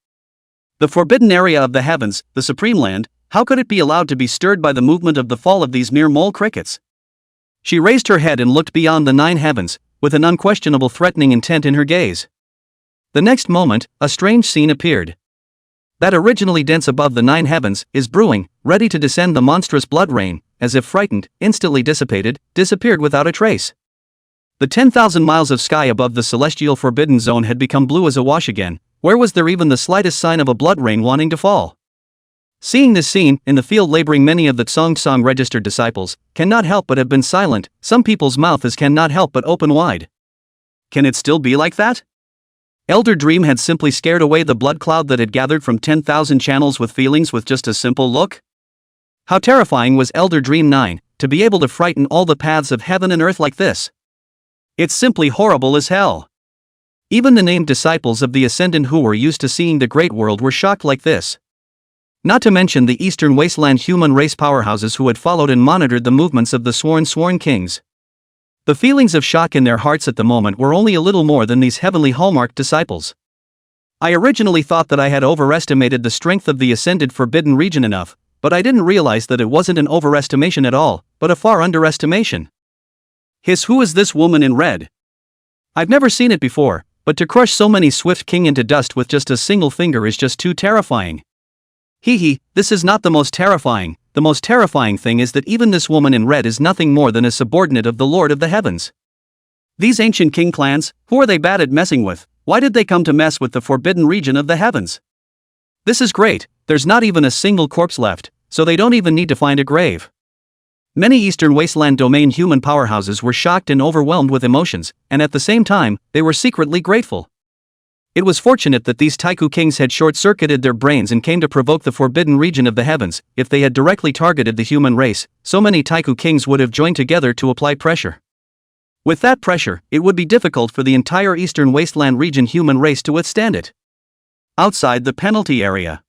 The forbidden area of the heavens, the supreme land, how could it be allowed to be stirred by the movement of the fall of these mere mole crickets? She raised her head and looked beyond the 9 heavens, with an unquestionable threatening intent in her gaze. The next moment, a strange scene appeared. That originally dense above the 9 heavens is brewing, ready to descend the monstrous blood rain, as if frightened, instantly dissipated, disappeared without a trace. The 10,000 miles of sky above the celestial forbidden zone had become blue as a wash again, Where was there even the slightest sign of a blood rain wanting to fall? Seeing this scene, in the field laboring many of the Qingxue registered disciples, cannot help but have been silent. Some people's mouths cannot help but open wide. Can it still be like that? Elder Dream had simply scared away the blood cloud that had gathered from 10,000 channels with feelings with just a simple look? How terrifying was Elder Dream 9, to be able to frighten all the paths of heaven and earth like this? It's simply horrible as hell. Even the named disciples of the Ascendant who were used to seeing the great world were shocked like this. Not to mention the Eastern Wasteland human race powerhouses who had followed and monitored the movements of the sworn kings. The feelings of shock in their hearts at the moment were only a little more than these heavenly hallmarked disciples. I originally thought that I had overestimated the strength of the Ascended Forbidden Region enough, but I didn't realize that it wasn't an overestimation at all, but a far underestimation. Who is this woman in red? I've never seen it before, but to crush so many swift king into dust with just a single finger is just too terrifying. This is not the most terrifying. The most terrifying thing is that even this woman in red is nothing more than a subordinate of the Lord of the Heavens. These ancient king clans, who are they bad at messing with? Why did they come to mess with the forbidden region of the heavens? This is great, there's not even a single corpse left, so they don't even need to find a grave. Many Eastern Wasteland domain human powerhouses were shocked and overwhelmed with emotions, and at the same time, they were secretly grateful. It was fortunate that these Taihu kings had short-circuited their brains and came to provoke the forbidden region of the heavens. If they had directly targeted the human race, so many Taihu kings would have joined together to apply pressure. With that pressure, it would be difficult for the entire Eastern Wasteland region human race to withstand it. Outside the penalty area,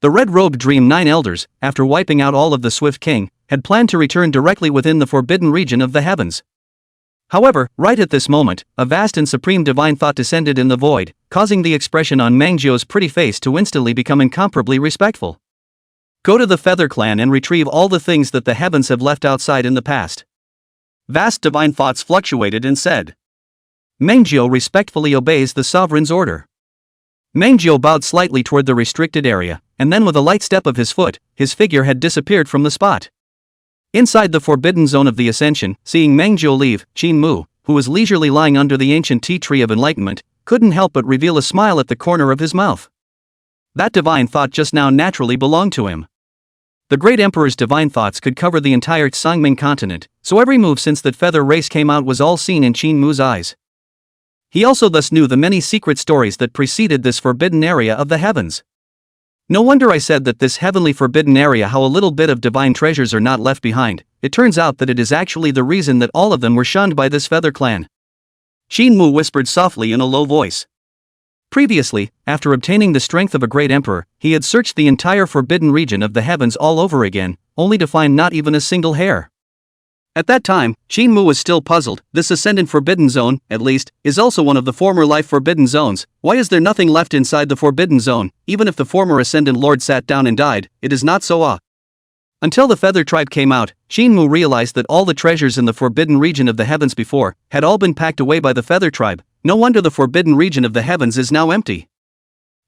the red-robed Dream 9 elders, after wiping out all of the Swift King, had planned to return directly within the forbidden region of the heavens. However, right at this moment, a vast and supreme divine thought descended in the void, causing the expression on Mangzhou's pretty face to instantly become incomparably respectful. Go to the Feather Clan and retrieve all the things that the heavens have left outside in the past. Vast divine thoughts fluctuated and said. Mangzhou respectfully obeys the sovereign's order. Mangzhou bowed slightly toward the restricted area, and then with a light step of his foot, his figure had disappeared from the spot. Inside the forbidden zone of the ascension, seeing Mangzhou leave, Qingxue, who was leisurely lying under the ancient tea tree of enlightenment, couldn't help but reveal a smile at the corner of his mouth. That divine thought just now naturally belonged to him. The great emperor's divine thoughts could cover the entire Tsangming continent, so every move since that feather race came out was all seen in Qingxue's eyes. He also thus knew the many secret stories that preceded this forbidden area of the heavens. No wonder I said that this heavenly forbidden area, how a little bit of divine treasures are not left behind. It turns out that it is actually the reason that all of them were shunned by this feather clan. Qingxue whispered softly in a low voice. Previously, after obtaining the strength of a great emperor, he had searched the entire forbidden region of the heavens all over again, only to find not even a single hair. At that time, Qingxue was still puzzled. This ascendant forbidden zone, at least, is also one of the former life forbidden zones. Why is there nothing left inside the forbidden zone? Even if the former ascendant lord sat down and died, it is not so. Until the feather tribe came out, Qingxue realized that all the treasures in the forbidden region of the heavens before had all been packed away by the feather tribe. No wonder the forbidden region of the heavens is now empty.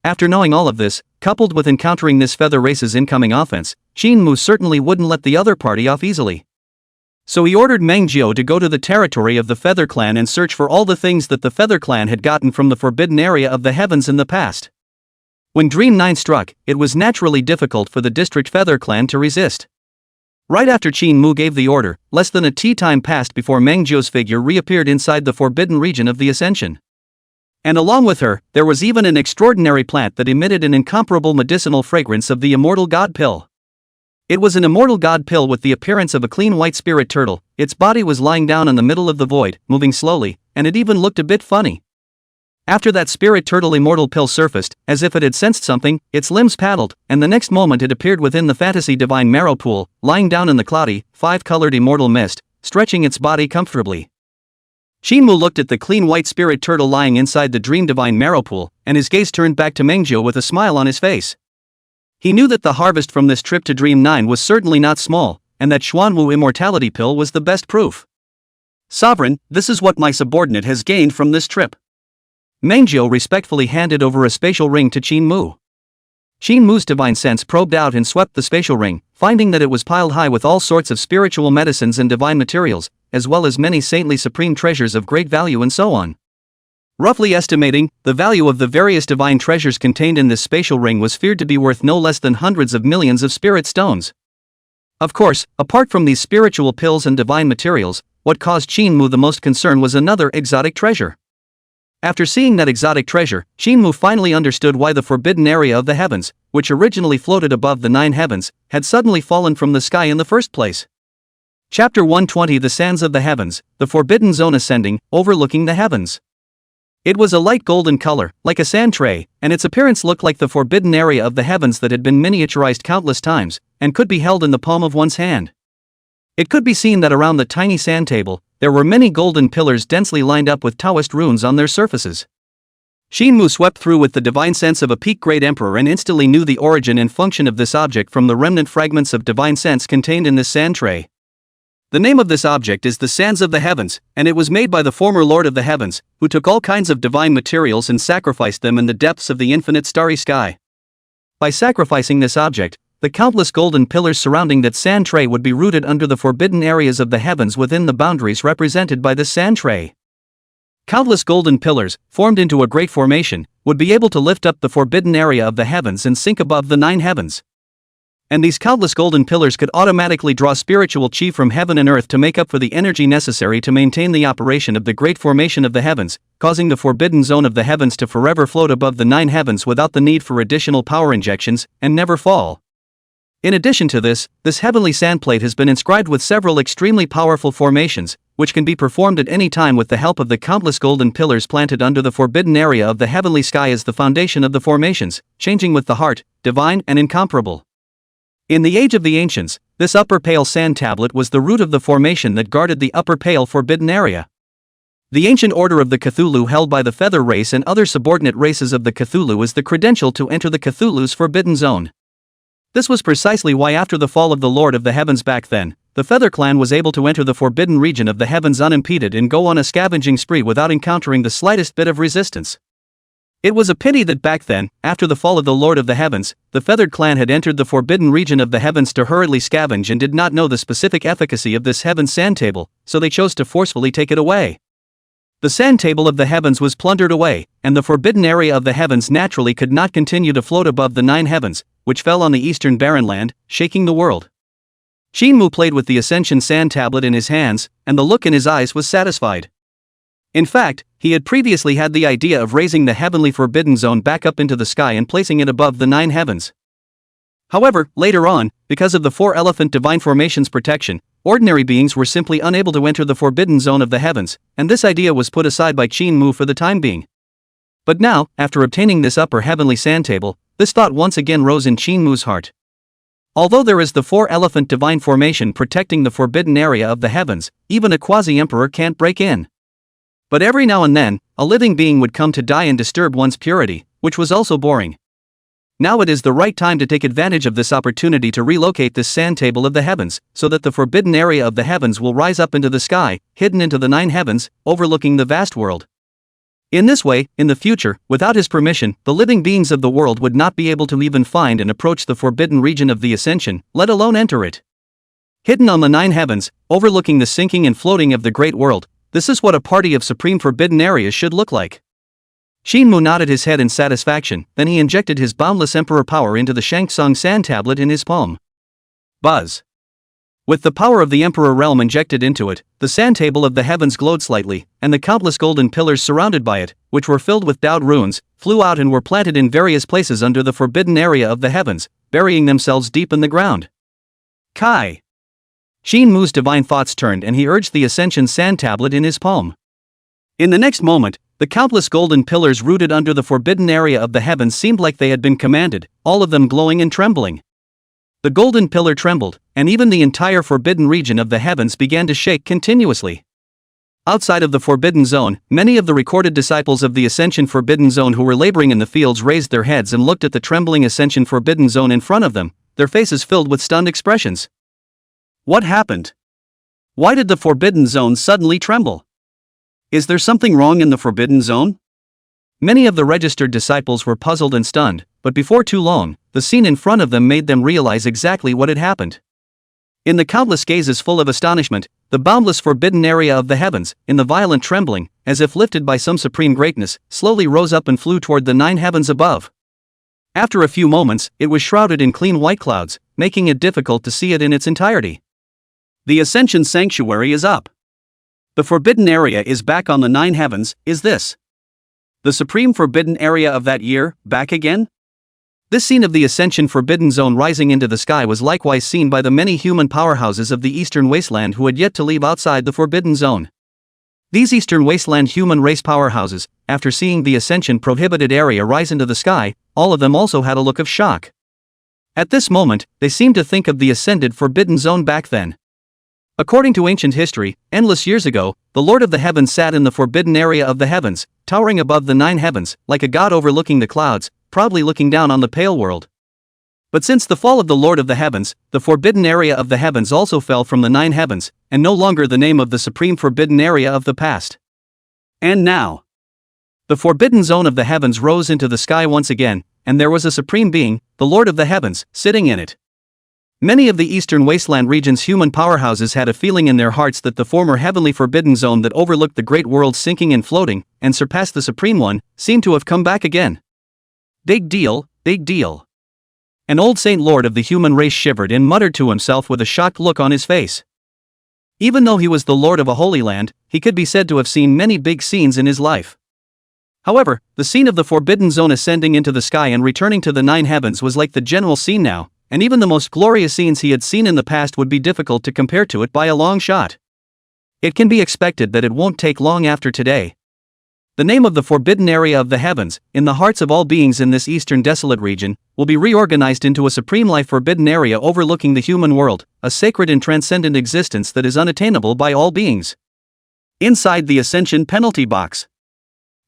After knowing all of this, coupled with encountering this feather race's incoming offense, Qingxue certainly wouldn't let the other party off easily. So he ordered Mangzhou to go to the territory of the Feather Clan and search for all the things that the Feather Clan had gotten from the forbidden area of the heavens in the past. When Dream 9 struck, it was naturally difficult for the district Feather Clan to resist. Right after Qingxue gave the order, less than a tea time passed before Mangzhou's figure reappeared inside the forbidden region of the Ascension. And along with her, there was even an extraordinary plant that emitted an incomparable medicinal fragrance of the immortal god pill. It was an immortal god pill with the appearance of a clean white spirit turtle. Its body was lying down in the middle of the void, moving slowly, and it even looked a bit funny. After that spirit turtle immortal pill surfaced, as if it had sensed something, its limbs paddled, and the next moment it appeared within the fantasy divine marrow pool, lying down in the cloudy, five-colored immortal mist, stretching its body comfortably. Qingxue looked at the clean white spirit turtle lying inside the dream divine marrow pool, and his gaze turned back to Mangzhou with a smile on his face. He knew that the harvest from this trip to Dream 9 was certainly not small, and that Xuanwu immortality pill was the best proof. Sovereign, this is what my subordinate has gained from this trip. Mangzhou respectfully handed over a spatial ring to Qingxue. Qingxue's divine sense probed out and swept the spatial ring, finding that it was piled high with all sorts of spiritual medicines and divine materials, as well as many saintly supreme treasures of great value and so on. Roughly estimating, the value of the various divine treasures contained in this spatial ring was feared to be worth no less than hundreds of millions of spirit stones. Of course, apart from these spiritual pills and divine materials, what caused Qingxue the most concern was another exotic treasure. After seeing that exotic treasure, Qingxue finally understood why the forbidden area of the heavens, which originally floated above the 9 heavens, had suddenly fallen from the sky in the first place. Chapter 120 The Sands of the Heavens, the Forbidden Zone Ascending, overlooking the heavens. It was a light golden color, like a sand tray, and its appearance looked like the forbidden area of the heavens that had been miniaturized countless times, and could be held in the palm of one's hand. It could be seen that around the tiny sand table, there were many golden pillars densely lined up with Taoist runes on their surfaces. Qingxue swept through with the divine sense of a peak great emperor and instantly knew the origin and function of this object from the remnant fragments of divine sense contained in this sand tray. The name of this object is the Sands of the Heavens, and it was made by the former Lord of the Heavens, who took all kinds of divine materials and sacrificed them in the depths of the infinite starry sky. By sacrificing this object, the countless golden pillars surrounding that sand tray would be rooted under the forbidden areas of the heavens within the boundaries represented by this sand tray. Countless golden pillars, formed into a great formation, would be able to lift up the forbidden area of the heavens and sink above the 9 heavens. And these countless golden pillars could automatically draw spiritual chi from heaven and earth to make up for the energy necessary to maintain the operation of the great formation of the heavens, causing the forbidden zone of the heavens to forever float above the 9 heavens without the need for additional power injections, and never fall. In addition to this heavenly sand plate has been inscribed with several extremely powerful formations, which can be performed at any time with the help of the countless golden pillars planted under the forbidden area of the heavenly sky as the foundation of the formations, changing with the heart, divine and incomparable. In the age of the ancients, this upper pale sand tablet was the root of the formation that guarded the upper pale forbidden area. The ancient order of the Cthulhu held by the Feather race and other subordinate races of the Cthulhu is the credential to enter the Cthulhu's forbidden zone. This was precisely why after the fall of the Lord of the Heavens back then, the Feather clan was able to enter the forbidden region of the heavens unimpeded and go on a scavenging spree without encountering the slightest bit of resistance. It was a pity that back then, after the fall of the Lord of the Heavens, the Feathered clan had entered the forbidden region of the heavens to hurriedly scavenge and did not know the specific efficacy of this heaven sand table, so they chose to forcefully take it away. The sand table of the heavens was plundered away, and the forbidden area of the heavens naturally could not continue to float above the 9 heavens, which fell on the eastern barren land, shaking the world. Qingxue played with the ascension sand tablet in his hands, and the look in his eyes was satisfied. In fact, he had previously had the idea of raising the heavenly forbidden zone back up into the sky and placing it above the 9 heavens. However, later on, because of the 4 elephant divine formations protection, ordinary beings were simply unable to enter the forbidden zone of the heavens, and this idea was put aside by Qingxue for the time being. But now, after obtaining this upper heavenly sand table, this thought once again rose in Qingxue's heart. Although there is the 4 elephant divine formation protecting the forbidden area of the heavens, even a quasi-emperor can't break in. But every now and then, a living being would come to die and disturb one's purity, which was also boring. Now it is the right time to take advantage of this opportunity to relocate this sand table of the heavens, so that the forbidden area of the heavens will rise up into the sky, hidden into the 9 heavens, overlooking the vast world. In this way, in the future, without his permission, the living beings of the world would not be able to even find and approach the forbidden region of the ascension, let alone enter it. Hidden on the 9 heavens, overlooking the sinking and floating of the great world, this is what a party of supreme forbidden areas should look like. Qingxue nodded his head in satisfaction, then he injected his boundless emperor power into the Shangtsung sand tablet in his palm. Buzz. With the power of the emperor realm injected into it, the sand table of the heavens glowed slightly, and the countless golden pillars surrounded by it, which were filled with Daoed runes, flew out and were planted in various places under the forbidden area of the heavens, burying themselves deep in the ground. Kai. Qingxue's divine thoughts turned and he urged the ascension sand tablet in his palm. In the next moment, the countless golden pillars rooted under the forbidden area of the heavens seemed like they had been commanded, all of them glowing and trembling. The golden pillar trembled, and even the entire forbidden region of the heavens began to shake continuously. Outside of the forbidden zone, many of the recorded disciples of the ascension forbidden zone who were laboring in the fields raised their heads and looked at the trembling ascension forbidden zone in front of them, their faces filled with stunned expressions. What happened? Why did the forbidden zone suddenly tremble? Is there something wrong in the forbidden zone? Many of the registered disciples were puzzled and stunned, but before too long, the scene in front of them made them realize exactly what had happened. In the countless gazes full of astonishment, the boundless forbidden area of the heavens, in the violent trembling, as if lifted by some supreme greatness, slowly rose up and flew toward the 9 heavens above. After a few moments, it was shrouded in clean white clouds, making it difficult to see it in its entirety. The Ascension Sanctuary is up. The forbidden area is back on the 9 heavens. Is this the supreme forbidden area of that year, back again? This scene of the Ascension Forbidden Zone rising into the sky was likewise seen by the many human powerhouses of the Eastern Wasteland who had yet to leave outside the Forbidden Zone. These Eastern Wasteland human race powerhouses, after seeing the Ascension prohibited area rise into the sky, all of them also had a look of shock. At this moment, they seemed to think of the Ascended Forbidden Zone back then. According to ancient history, endless years ago, the Lord of the Heavens sat in the forbidden area of the heavens, towering above the 9 heavens, like a god overlooking the clouds, proudly looking down on the pale world. But since the fall of the Lord of the Heavens, the forbidden area of the heavens also fell from the 9 heavens, and no longer the name of the supreme forbidden area of the past. And now, the forbidden zone of the heavens rose into the sky once again, and there was a supreme being, the Lord of the Heavens, sitting in it. Many of the Eastern Wasteland region's human powerhouses had a feeling in their hearts that the former heavenly forbidden zone that overlooked the great world sinking and floating, and surpassed the supreme one, seemed to have come back again. Big deal, big deal. An old saint lord of the human race shivered and muttered to himself with a shocked look on his face. Even though he was the lord of a holy land, he could be said to have seen many big scenes in his life. However, the scene of the forbidden zone ascending into the sky and returning to the 9 heavens was like the general scene now, and even the most glorious scenes he had seen in the past would be difficult to compare to it by a long shot. It can be expected that it won't take long after today. The name of the forbidden area of the heavens, in the hearts of all beings in this eastern desolate region, will be reorganized into a supreme life forbidden area overlooking the human world, a sacred and transcendent existence that is unattainable by all beings. Inside the Ascension penalty box.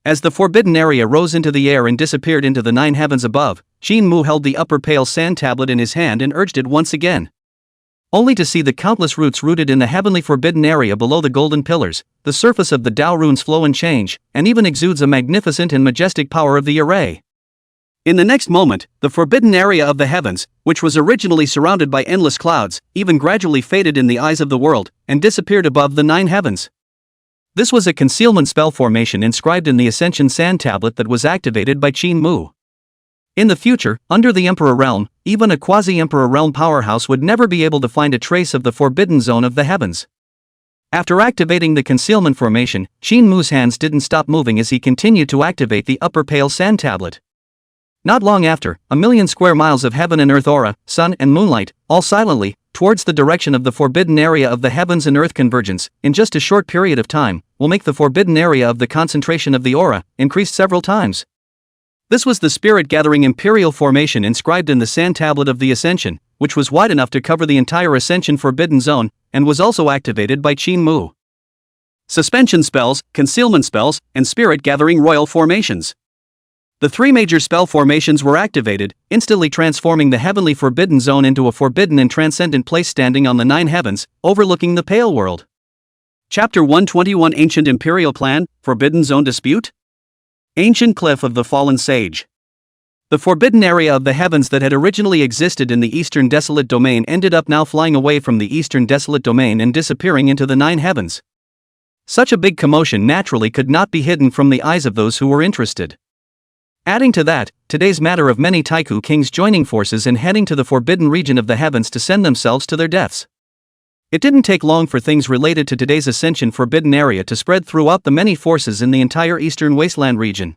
As the forbidden area rose into the air and disappeared into the 9 heavens above, Qingxue held the upper pale sand tablet in his hand and urged it once again. Only to see the countless roots rooted in the heavenly forbidden area below the golden pillars, the surface of the Tao runes flow and change, and even exudes a magnificent and majestic power of the array. In the next moment, the forbidden area of the heavens, which was originally surrounded by endless clouds, even gradually faded in the eyes of the world, and disappeared above the 9 heavens. This was a concealment spell formation inscribed in the Ascension Sand Tablet that was activated by Qingxue. In the future, under the Emperor Realm, even a quasi-Emperor Realm powerhouse would never be able to find a trace of the forbidden zone of the heavens. After activating the concealment formation, Qingxue's hands didn't stop moving as he continued to activate the upper pale sand tablet. Not long after, 1,000,000 square miles of heaven and earth aura, sun and moonlight, all silently, towards the direction of the forbidden area of the heavens and earth convergence, in just a short period of time, will make the forbidden area of the concentration of the aura increase several times. This was the spirit-gathering imperial formation inscribed in the sand tablet of the Ascension, which was wide enough to cover the entire Ascension forbidden zone, and was also activated by Qingxue. Suspension spells, concealment spells, and spirit-gathering royal formations. The 3 major spell formations were activated, instantly transforming the heavenly forbidden zone into a forbidden and transcendent place standing on the 9 heavens, overlooking the pale world. Chapter 121 Ancient Imperial Plan, Forbidden Zone Dispute? Ancient Cliff of the Fallen Sage. The forbidden area of the heavens that had originally existed in the Eastern Desolate Domain ended up now flying away from the Eastern Desolate Domain and disappearing into the 9 heavens. Such a big commotion naturally could not be hidden from the eyes of those who were interested. Adding to that, today's matter of many Taihu kings joining forces and heading to the forbidden region of the heavens to send themselves to their deaths. It didn't take long for things related to today's Ascension forbidden area to spread throughout the many forces in the entire Eastern Wasteland region.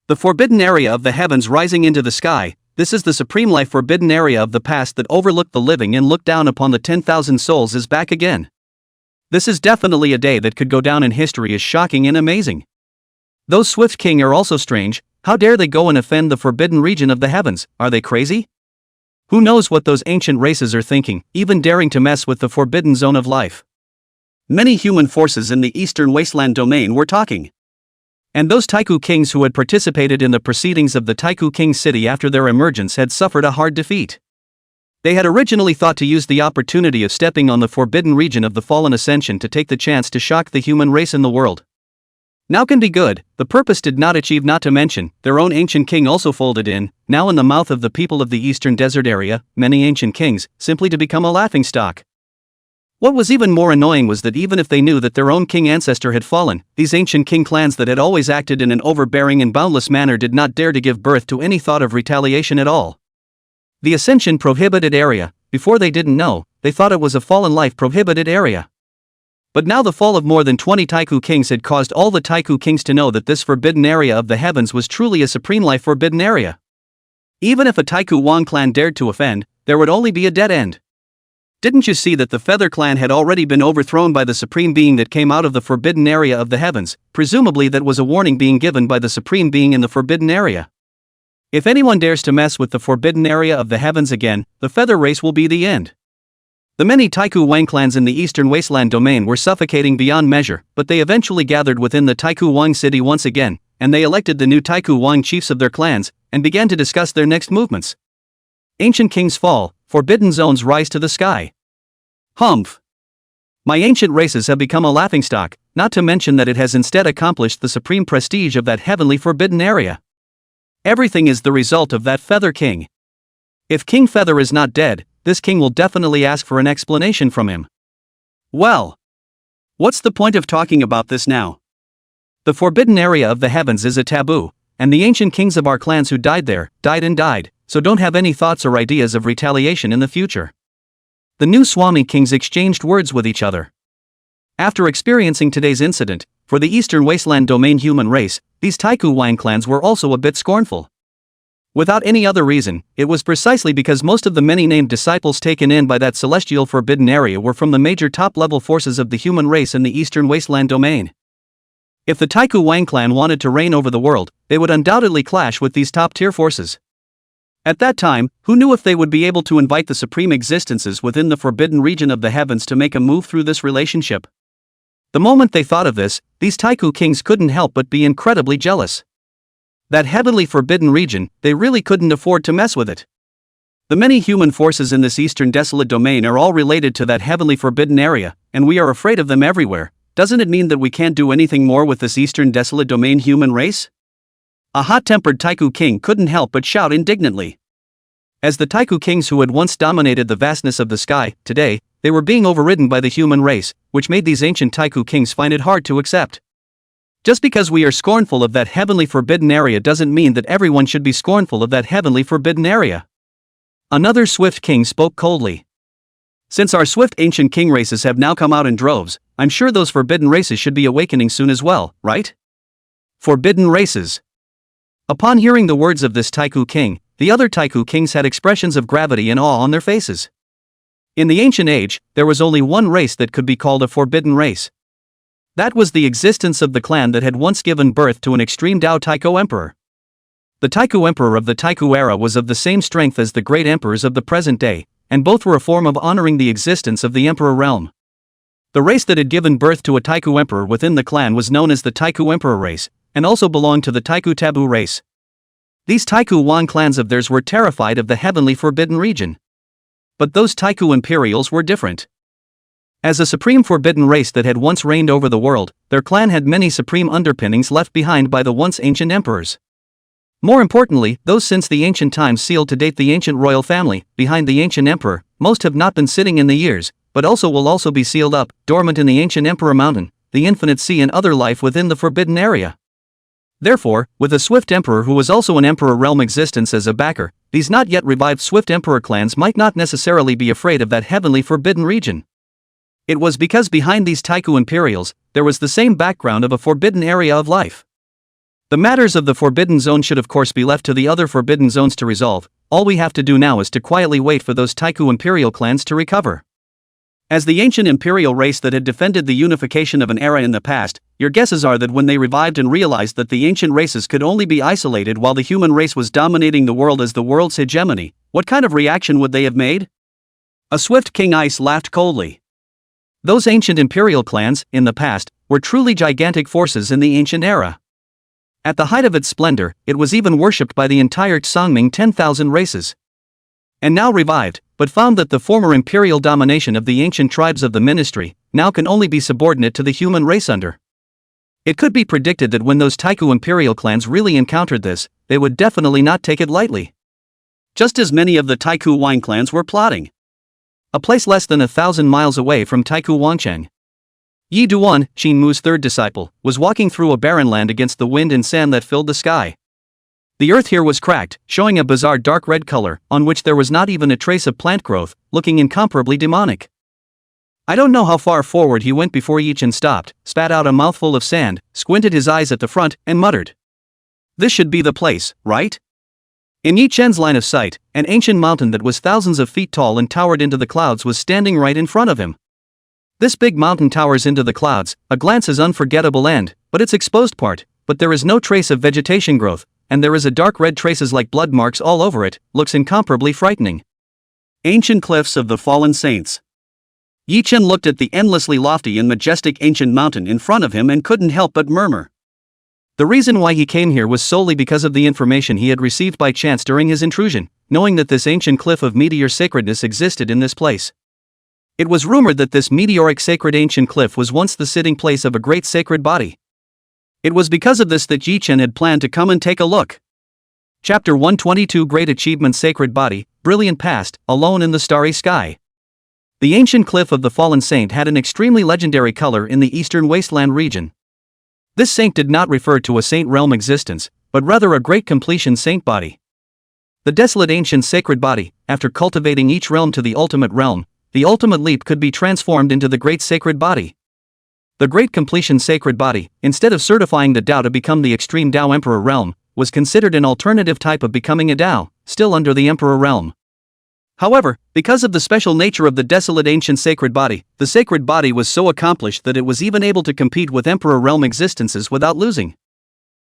The forbidden area of the heavens rising into the sky, this is the supreme life forbidden area of the past that overlooked the living and looked down upon the 10,000 souls is back again. This is definitely a day that could go down in history as shocking and amazing. Those Swift King are also strange. How dare they go and offend the forbidden region of the heavens? Are they crazy? Who knows what those ancient races are thinking, even daring to mess with the forbidden zone of life? Many human forces in the Eastern Wasteland domain were talking. And those Taihu kings who had participated in the proceedings of the Taihu King city after their emergence had suffered a hard defeat. They had originally thought to use the opportunity of stepping on the forbidden region of the fallen ascension to take the chance to shock the human race in the world. Now can be good, the purpose did not achieve, not to mention, their own ancient king also folded in, now in the mouth of the people of the eastern desert area, many ancient kings, simply to become a laughingstock. What was even more annoying was that even if they knew that their own king ancestor had fallen, these ancient king clans that had always acted in an overbearing and boundless manner did not dare to give birth to any thought of retaliation at all. The Ascension prohibited area, before they didn't know, they thought it was a fallen life prohibited area. But now the fall of more than 20 Taihu kings had caused all the Taihu kings to know that this forbidden area of the heavens was truly a supreme life forbidden area. Even if a Taihuang clan dared to offend, there would only be a dead end. Didn't you see that the Feather clan had already been overthrown by the supreme being that came out of the forbidden area of the heavens? Presumably that was a warning being given by the supreme being in the forbidden area. If anyone dares to mess with the forbidden area of the heavens again, the Feather race will be the end. The many Taihuang clans in the eastern wasteland domain were suffocating beyond measure, but they eventually gathered within the Taihuang city once again, and they elected the new Taihuang chiefs of their clans, and began to discuss their next movements. Ancient kings fall, forbidden zones rise to the sky. Humph! My ancient races have become a laughingstock, not to mention that it has instead accomplished the supreme prestige of that heavenly forbidden area. Everything is the result of that Feather king. If King Feather is not dead, this king will definitely ask for an explanation from him. Well, what's the point of talking about this now? The forbidden area of the heavens is a taboo, and the ancient kings of our clans who died there, died, so don't have any thoughts or ideas of retaliation in the future. The new Swami kings exchanged words with each other. After experiencing today's incident, for the eastern wasteland domain human race, these Taihuang clans were also a bit scornful. Without any other reason, it was precisely because most of the many named disciples taken in by that celestial forbidden area were from the major top-level forces of the human race in the eastern wasteland domain. If the Taihuang clan wanted to reign over the world, they would undoubtedly clash with these top-tier forces. At that time, who knew if they would be able to invite the supreme existences within the forbidden region of the heavens to make a move through this relationship? The moment they thought of this, these Taihu kings couldn't help but be incredibly jealous. That heavenly forbidden region, they really couldn't afford to mess with it. The many human forces in this eastern desolate domain are all related to that heavenly forbidden area, and we are afraid of them everywhere. Doesn't it mean that we can't do anything more with this eastern desolate domain human race? A hot-tempered Taihu king couldn't help but shout indignantly. As the Taihu kings who had once dominated the vastness of the sky, today, they were being overridden by the human race, which made these ancient Taihu kings find it hard to accept. Just because we are scornful of that heavenly forbidden area doesn't mean that everyone should be scornful of that heavenly forbidden area. Another swift king spoke coldly. Since our swift ancient king races have now come out in droves, I'm sure those forbidden races should be awakening soon as well, right? Forbidden races. Upon hearing the words of this Taihu king, the other Taihu kings had expressions of gravity and awe on their faces. In the ancient age, there was only one race that could be called a forbidden race. That was the existence of the clan that had once given birth to an extreme Dao Taikou emperor. The Taikou emperor of the Taikou era was of the same strength as the great emperors of the present day, and both were a form of honoring the existence of the emperor realm. The race that had given birth to a Taikou emperor within the clan was known as the Taikou emperor race, and also belonged to the Taikou taboo race. These Taihuang clans of theirs were terrified of the heavenly forbidden region. But those Taikou imperials were different. As a supreme forbidden race that had once reigned over the world, their clan had many supreme underpinnings left behind by the once ancient emperors. More importantly, those since the ancient times sealed to date the ancient royal family, behind the ancient emperor, most have not been sitting in the years, but will also be sealed up, dormant in the ancient emperor mountain, the infinite sea and other life within the forbidden area. Therefore, with a swift emperor who was also an emperor realm existence as a backer, these not yet revived swift emperor clans might not necessarily be afraid of that heavenly forbidden region. It was because behind these Taikou imperials, there was the same background of a forbidden area of life. The matters of the forbidden zone should of course be left to the other forbidden zones to resolve. All we have to do now is to quietly wait for those Taikou imperial clans to recover. As the ancient imperial race that had defended the unification of an era in the past, your guesses are that when they revived and realized that the ancient races could only be isolated while the human race was dominating the world as the world's hegemony, what kind of reaction would they have made? A swift King Ice laughed coldly. Those ancient imperial clans, in the past, were truly gigantic forces in the ancient era. At the height of its splendor, it was even worshipped by the entire Songming 10,000 races. And now revived, but found that the former imperial domination of the ancient tribes of the ministry now can only be subordinate to the human race under. It could be predicted that when those Taikou imperial clans really encountered this, they would definitely not take it lightly. Just as many of the Taikou wine clans were plotting. a place less than 1,000 miles away from Taihuang. Yi Duan, Qin Mu's third disciple, was walking through a barren land against the wind and sand that filled the sky. The earth here was cracked, showing a bizarre dark red color, on which there was not even a trace of plant growth, looking incomparably demonic. I don't know how far forward he went before Yi Chen stopped, spat out a mouthful of sand, squinted his eyes at the front, and muttered. This should be the place, right? In Yi Chen's line of sight, an ancient mountain that was thousands of feet tall and towered into the clouds was standing right in front of him. This big mountain towers into the clouds, a glance is unforgettable and, but its exposed part, but there is no trace of vegetation growth, and there is a dark red traces like blood marks all over it, looks incomparably frightening. Ancient cliffs of the fallen saints. Yi Chen looked at the endlessly lofty and majestic ancient mountain in front of him and couldn't help but murmur. The reason why he came here was solely because of the information he had received by chance during his intrusion, knowing that this ancient cliff of meteor sacredness existed in this place. It was rumored that this meteoric sacred ancient cliff was once the sitting place of a great sacred body. It was because of this that Yi Chen had planned to come and take a look. Chapter 122 Great Achievement Sacred Body, Brilliant Past, Alone in the Starry Sky. The ancient cliff of the fallen saint had an extremely legendary color in the eastern wasteland region. This saint did not refer to a saint realm existence, but rather a great completion saint body. The desolate ancient sacred body, after cultivating each realm to the ultimate leap could be transformed into the great sacred body. The great completion sacred body, instead of certifying the Tao to become the extreme Tao Emperor realm, was considered an alternative type of becoming a Tao, still under the Emperor realm. However, because of the special nature of the desolate ancient sacred body, the sacred body was so accomplished that it was even able to compete with Emperor realm existences without losing.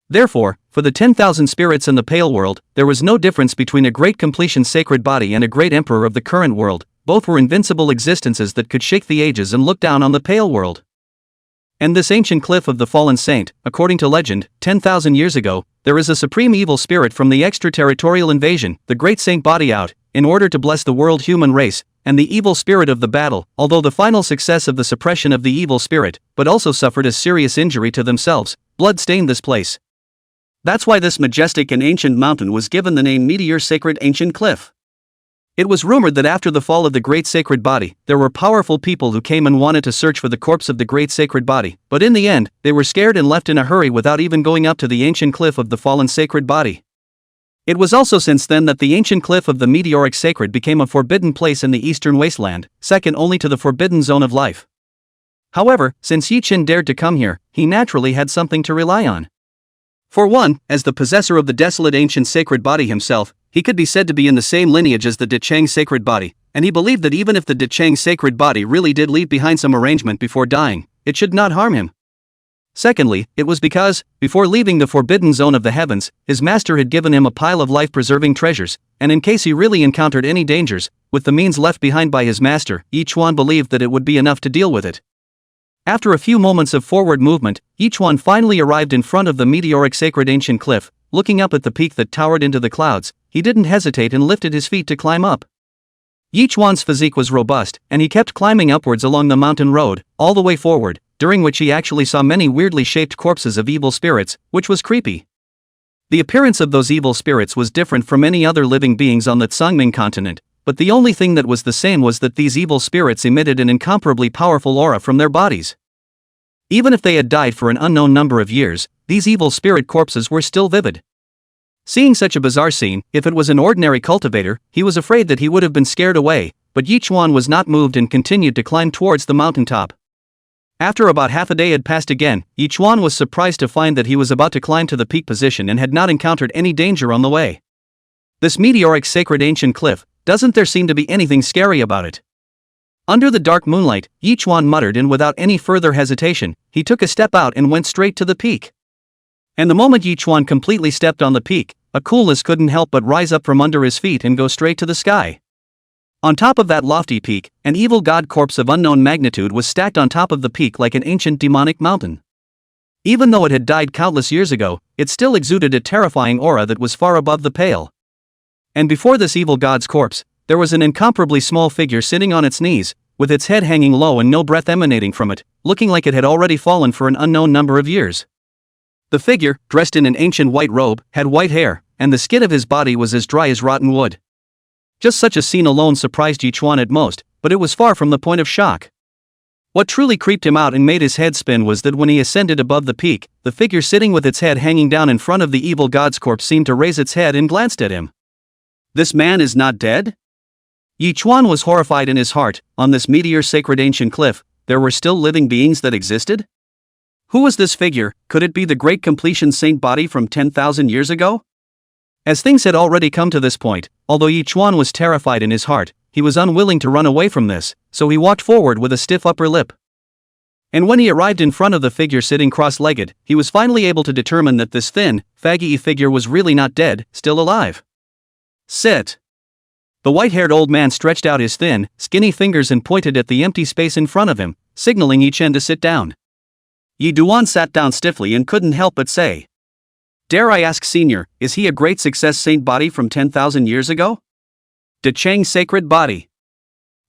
Therefore, for the 10,000 spirits in the Pale World, there was no difference between a great completion sacred body and a great emperor of the current world. Both were invincible existences that could shake the ages and look down on the Pale World. And this ancient cliff of the fallen saint, according to legend, 10,000 years ago, there is a supreme evil spirit from the extraterritorial invasion, the great saint body out, in order to bless the world human race, and the evil spirit of the battle, although the final success of the suppression of the evil spirit, but also suffered a serious injury to themselves, blood-stained this place. That's why this majestic and ancient mountain was given the name Meteor Sacred Ancient Cliff. It was rumored that after the fall of the great sacred body, there were powerful people who came and wanted to search for the corpse of the great sacred body, but in the end, they were scared and left in a hurry without even going up to the ancient cliff of the fallen sacred body. It was also since then that the ancient cliff of the meteoric sacred became a forbidden place in the eastern wasteland, second only to the forbidden zone of life. However, since Yi Chen dared to come here, he naturally had something to rely on. For one, as the possessor of the desolate ancient sacred body himself, he could be said to be in the same lineage as the Decheng sacred body, and he believed that even if the Decheng sacred body really did leave behind some arrangement before dying, it should not harm him. Secondly, it was because, before leaving the forbidden zone of the heavens, his master had given him a pile of life-preserving treasures, and in case he really encountered any dangers, with the means left behind by his master, Yi Chuan believed that it would be enough to deal with it. After a few moments of forward movement, Yi Chuan finally arrived in front of the meteoric sacred ancient cliff. Looking up at the peak that towered into the clouds, he didn't hesitate and lifted his feet to climb up. Yi Chuan's physique was robust, and he kept climbing upwards along the mountain road, all the way forward, during which he actually saw many weirdly shaped corpses of evil spirits, which was creepy. The appearance of those evil spirits was different from any other living beings on the Tsangming continent, but the only thing that was the same was that these evil spirits emitted an incomparably powerful aura from their bodies. Even if they had died for an unknown number of years, these evil spirit corpses were still vivid. Seeing such a bizarre scene, if it was an ordinary cultivator, he was afraid that he would have been scared away, but Yi Chuan was not moved and continued to climb towards the mountaintop. After about half a day had passed again, Yi Chuan was surprised to find that he was about to climb to the peak position and had not encountered any danger on the way. This meteoric sacred ancient cliff, doesn't there seem to be anything scary about it? Under the dark moonlight, Yi Chuan muttered, and without any further hesitation, he took a step out and went straight to the peak. And the moment Yi Chuan completely stepped on the peak, a coolness couldn't help but rise up from under his feet and go straight to the sky. On top of that lofty peak, an evil god corpse of unknown magnitude was stacked on top of the peak like an ancient demonic mountain. Even though it had died countless years ago, it still exuded a terrifying aura that was far above the pale. And before this evil god's corpse, there was an incomparably small figure sitting on its knees, with its head hanging low and no breath emanating from it, looking like it had already fallen for an unknown number of years. The figure, dressed in an ancient white robe, had white hair, and the skin of his body was as dry as rotten wood. Just such a scene alone surprised Yi Chuan at most, but it was far from the point of shock. What truly creeped him out and made his head spin was that when he ascended above the peak, the figure sitting with its head hanging down in front of the evil god's corpse seemed to raise its head and glanced at him. This man is not dead? Yi Chuan was horrified in his heart. On this meteor-sacred ancient cliff, there were still living beings that existed? Who was this figure? Could it be the great completion saint body from 10,000 years ago? As things had already come to this point, although Yi Chuan was terrified in his heart, he was unwilling to run away from this, so he walked forward with a stiff upper lip. And when he arrived in front of the figure sitting cross-legged, he was finally able to determine that this thin, faggy figure was really not dead, still alive. Sit. The white-haired old man stretched out his thin, skinny fingers and pointed at the empty space in front of him, signaling Yi Chen to sit down. Yi Duan sat down stiffly and couldn't help but say, "Dare I ask, Senior, is he a great success saint body from 10,000 years ago? De Cheng sacred body."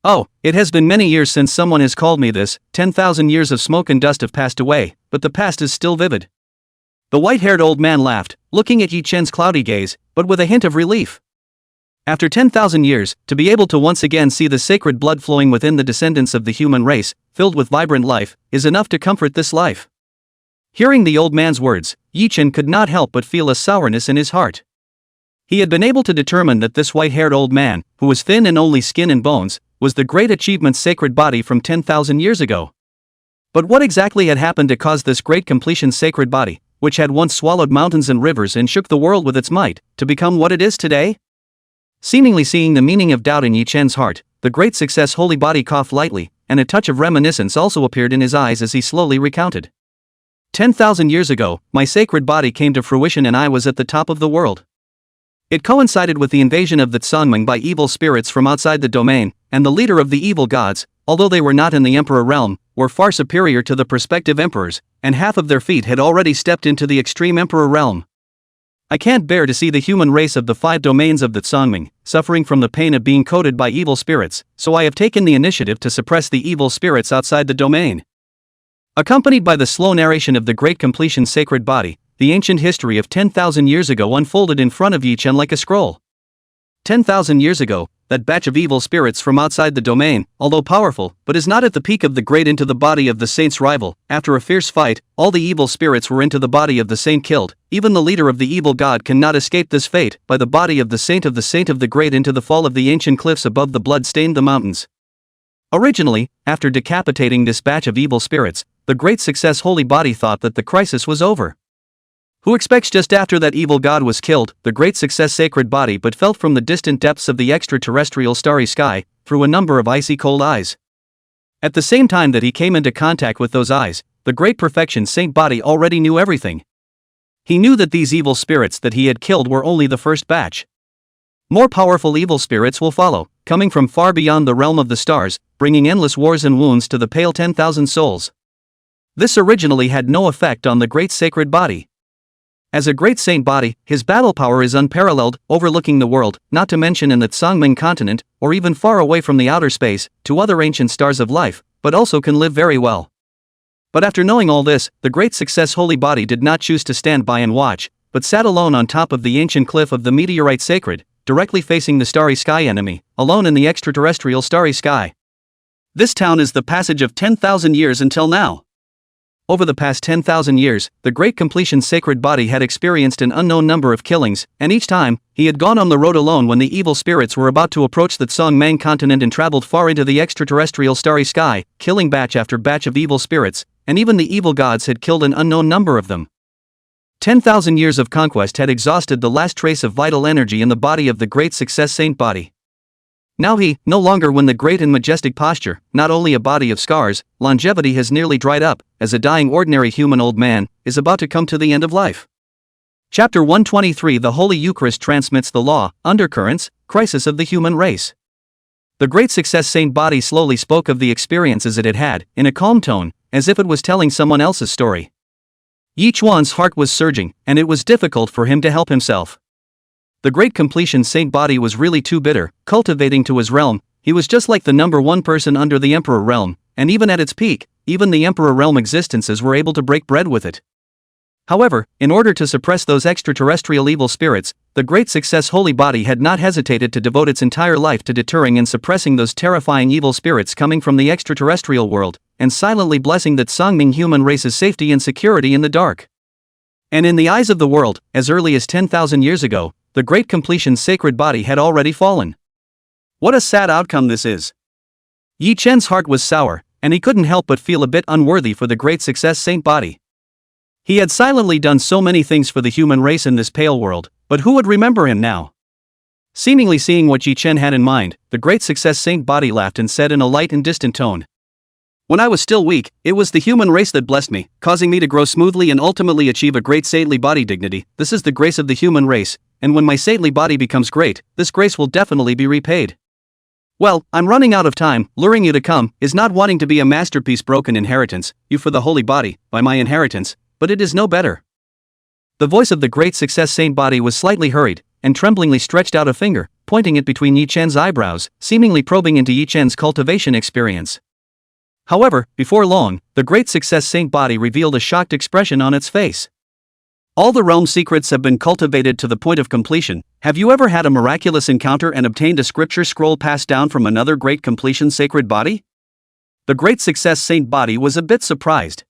"Oh, it has been many years since someone has called me this. 10,000 years of smoke and dust have passed away, but the past is still vivid." The white-haired old man laughed, looking at Yi Chen's cloudy gaze, but with a hint of relief. After 10,000 years, to be able to once again see the sacred blood flowing within the descendants of the human race, filled with vibrant life, is enough to comfort this life. Hearing the old man's words, Yi Chen could not help but feel a sourness in his heart. He had been able to determine that this white-haired old man, who was thin and only skin and bones, was the great achievement sacred body from 10,000 years ago. But what exactly had happened to cause this great completion sacred body, which had once swallowed mountains and rivers and shook the world with its might, to become what it is today? Seemingly seeing the meaning of doubt in Yi Chen's heart, the great success holy body coughed lightly, and a touch of reminiscence also appeared in his eyes as he slowly recounted. 10,000 years ago, my sacred body came to fruition and I was at the top of the world. It coincided with the invasion of the Tsangming by evil spirits from outside the domain, and the leader of the evil gods, although they were not in the emperor realm, were far superior to the prospective emperors, and half of their feet had already stepped into the extreme emperor realm. I can't bear to see the human race of the 5 domains of the Tsangming suffering from the pain of being coated by evil spirits, so I have taken the initiative to suppress the evil spirits outside the domain. Accompanied by the slow narration of the great completion sacred body, the ancient history of 10,000 years ago unfolded in front of Yi Chen like a scroll. 10,000 years ago, that batch of evil spirits from outside the domain, although powerful, but is not at the peak of the great into the body of the saint's rival. After a fierce fight, all the evil spirits were into the body of the saint killed. Even the leader of the evil god cannot escape this fate, by the body of the saint of the great into the fall of the ancient cliffs above the blood-stained the mountains. Originally, after decapitating this batch of evil spirits, the great success holy body thought that the crisis was over. Who expects just after that evil god was killed, the great success sacred body but felt from the distant depths of the extraterrestrial starry sky, through a number of icy cold eyes. At the same time that he came into contact with those eyes, the great perfection saint body already knew everything. He knew that these evil spirits that he had killed were only the first batch. More powerful evil spirits will follow, coming from far beyond the realm of the stars, bringing endless wars and wounds to the pale 10,000 souls. This originally had no effect on the great sacred body. As a great saint body, his battle power is unparalleled, overlooking the world, not to mention in the Tsangming continent, or even far away from the outer space, to other ancient stars of life, but also can live very well. But after knowing all this, the great success holy body did not choose to stand by and watch, but sat alone on top of the ancient cliff of the meteorite sacred, directly facing the starry sky enemy, alone in the extraterrestrial starry sky. This town is the passage of 10,000 years until now. Over the past 10,000 years, the great completion sacred body had experienced an unknown number of killings, and each time, he had gone on the road alone when the evil spirits were about to approach the Tsangming continent and traveled far into the extraterrestrial starry sky, killing batch after batch of evil spirits, and even the evil gods had killed an unknown number of them. 10,000 years of conquest had exhausted the last trace of vital energy in the body of the great success saint body. Now he, no longer when the great and majestic posture, not only a body of scars, longevity has nearly dried up, as a dying ordinary human old man, is about to come to the end of life. Chapter 123 The Holy Eucharist transmits the law, undercurrents, crisis of the human race. The great success saint body slowly spoke of the experiences it had had, in a calm tone, as if it was telling someone else's story. Yi Chuan's heart was surging, and it was difficult for him to help himself. The great completion saint body was really too bitter, cultivating to his realm. He was just like the number one person under the emperor realm, and even at its peak, even the emperor realm existences were able to break bread with it. However, in order to suppress those extraterrestrial evil spirits, the Great Success Holy Body had not hesitated to devote its entire life to deterring and suppressing those terrifying evil spirits coming from the extraterrestrial world, and silently blessing that Songming human race's safety and security in the dark. And in the eyes of the world, as early as 10,000 years ago, the Great Completion's sacred body had already fallen. What a sad outcome this is. Yi Chen's heart was sour, and he couldn't help but feel a bit unworthy for the Great Success Saint Body. He had silently done so many things for the human race in this pale world, but who would remember him now? Seemingly seeing what Yi Chen had in mind, the Great Success Saint Body laughed and said in a light and distant tone, "When I was still weak, it was the human race that blessed me, causing me to grow smoothly and ultimately achieve a great saintly body dignity. This is the grace of the human race, and when my saintly body becomes great, this grace will definitely be repaid. Well, I'm running out of time. Luring you to come is not wanting to be a masterpiece broken inheritance, you for the holy body, by my inheritance, but it is no better." The voice of the Great Success Saint Body was slightly hurried, and tremblingly stretched out a finger, pointing it between Yi Chen's eyebrows, seemingly probing into Yi Chen's cultivation experience. However, before long, the Great Success Saint Body revealed a shocked expression on its face. "All the realm secrets have been cultivated to the point of completion. Have you ever had a miraculous encounter and obtained a scripture scroll passed down from another Great Completion sacred body?" The Great Success Saint Body was a bit surprised.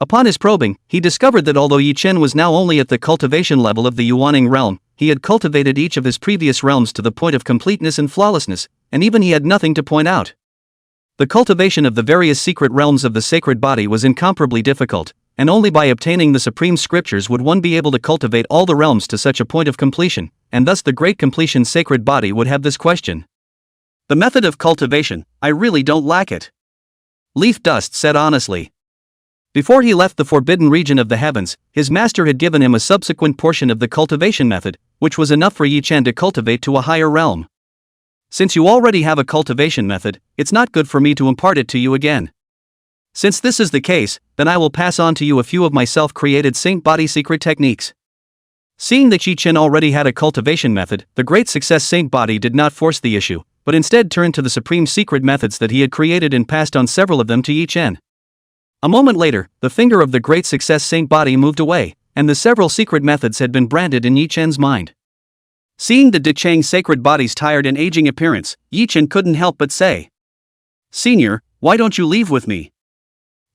Upon his probing, he discovered that although Yi Chen was now only at the cultivation level of the Yuaning realm, he had cultivated each of his previous realms to the point of completeness and flawlessness, and even he had nothing to point out. The cultivation of the various secret realms of the sacred body was incomparably difficult, and only by obtaining the supreme scriptures would one be able to cultivate all the realms to such a point of completion, and thus the Great Completion sacred body would have this question. "The method of cultivation, I really don't lack it," Leaf Dust said honestly. Before he left the forbidden region of the heavens, his master had given him a subsequent portion of the cultivation method, which was enough for Yi Chen to cultivate to a higher realm. "Since you already have a cultivation method, it's not good for me to impart it to you again. Since this is the case, then I will pass on to you a few of my self-created Saint Body secret techniques." Seeing that Yi Chen already had a cultivation method, the Great Success Saint Body did not force the issue, but instead turned to the supreme secret methods that he had created and passed on several of them to Yi Chen. A moment later, the finger of the Great Success Saint Body moved away, and the several secret methods had been branded in Yi Chen's mind. Seeing the Dichang sacred body's tired and aging appearance, Yi Chen couldn't help but say, "Senior, why don't you leave with me?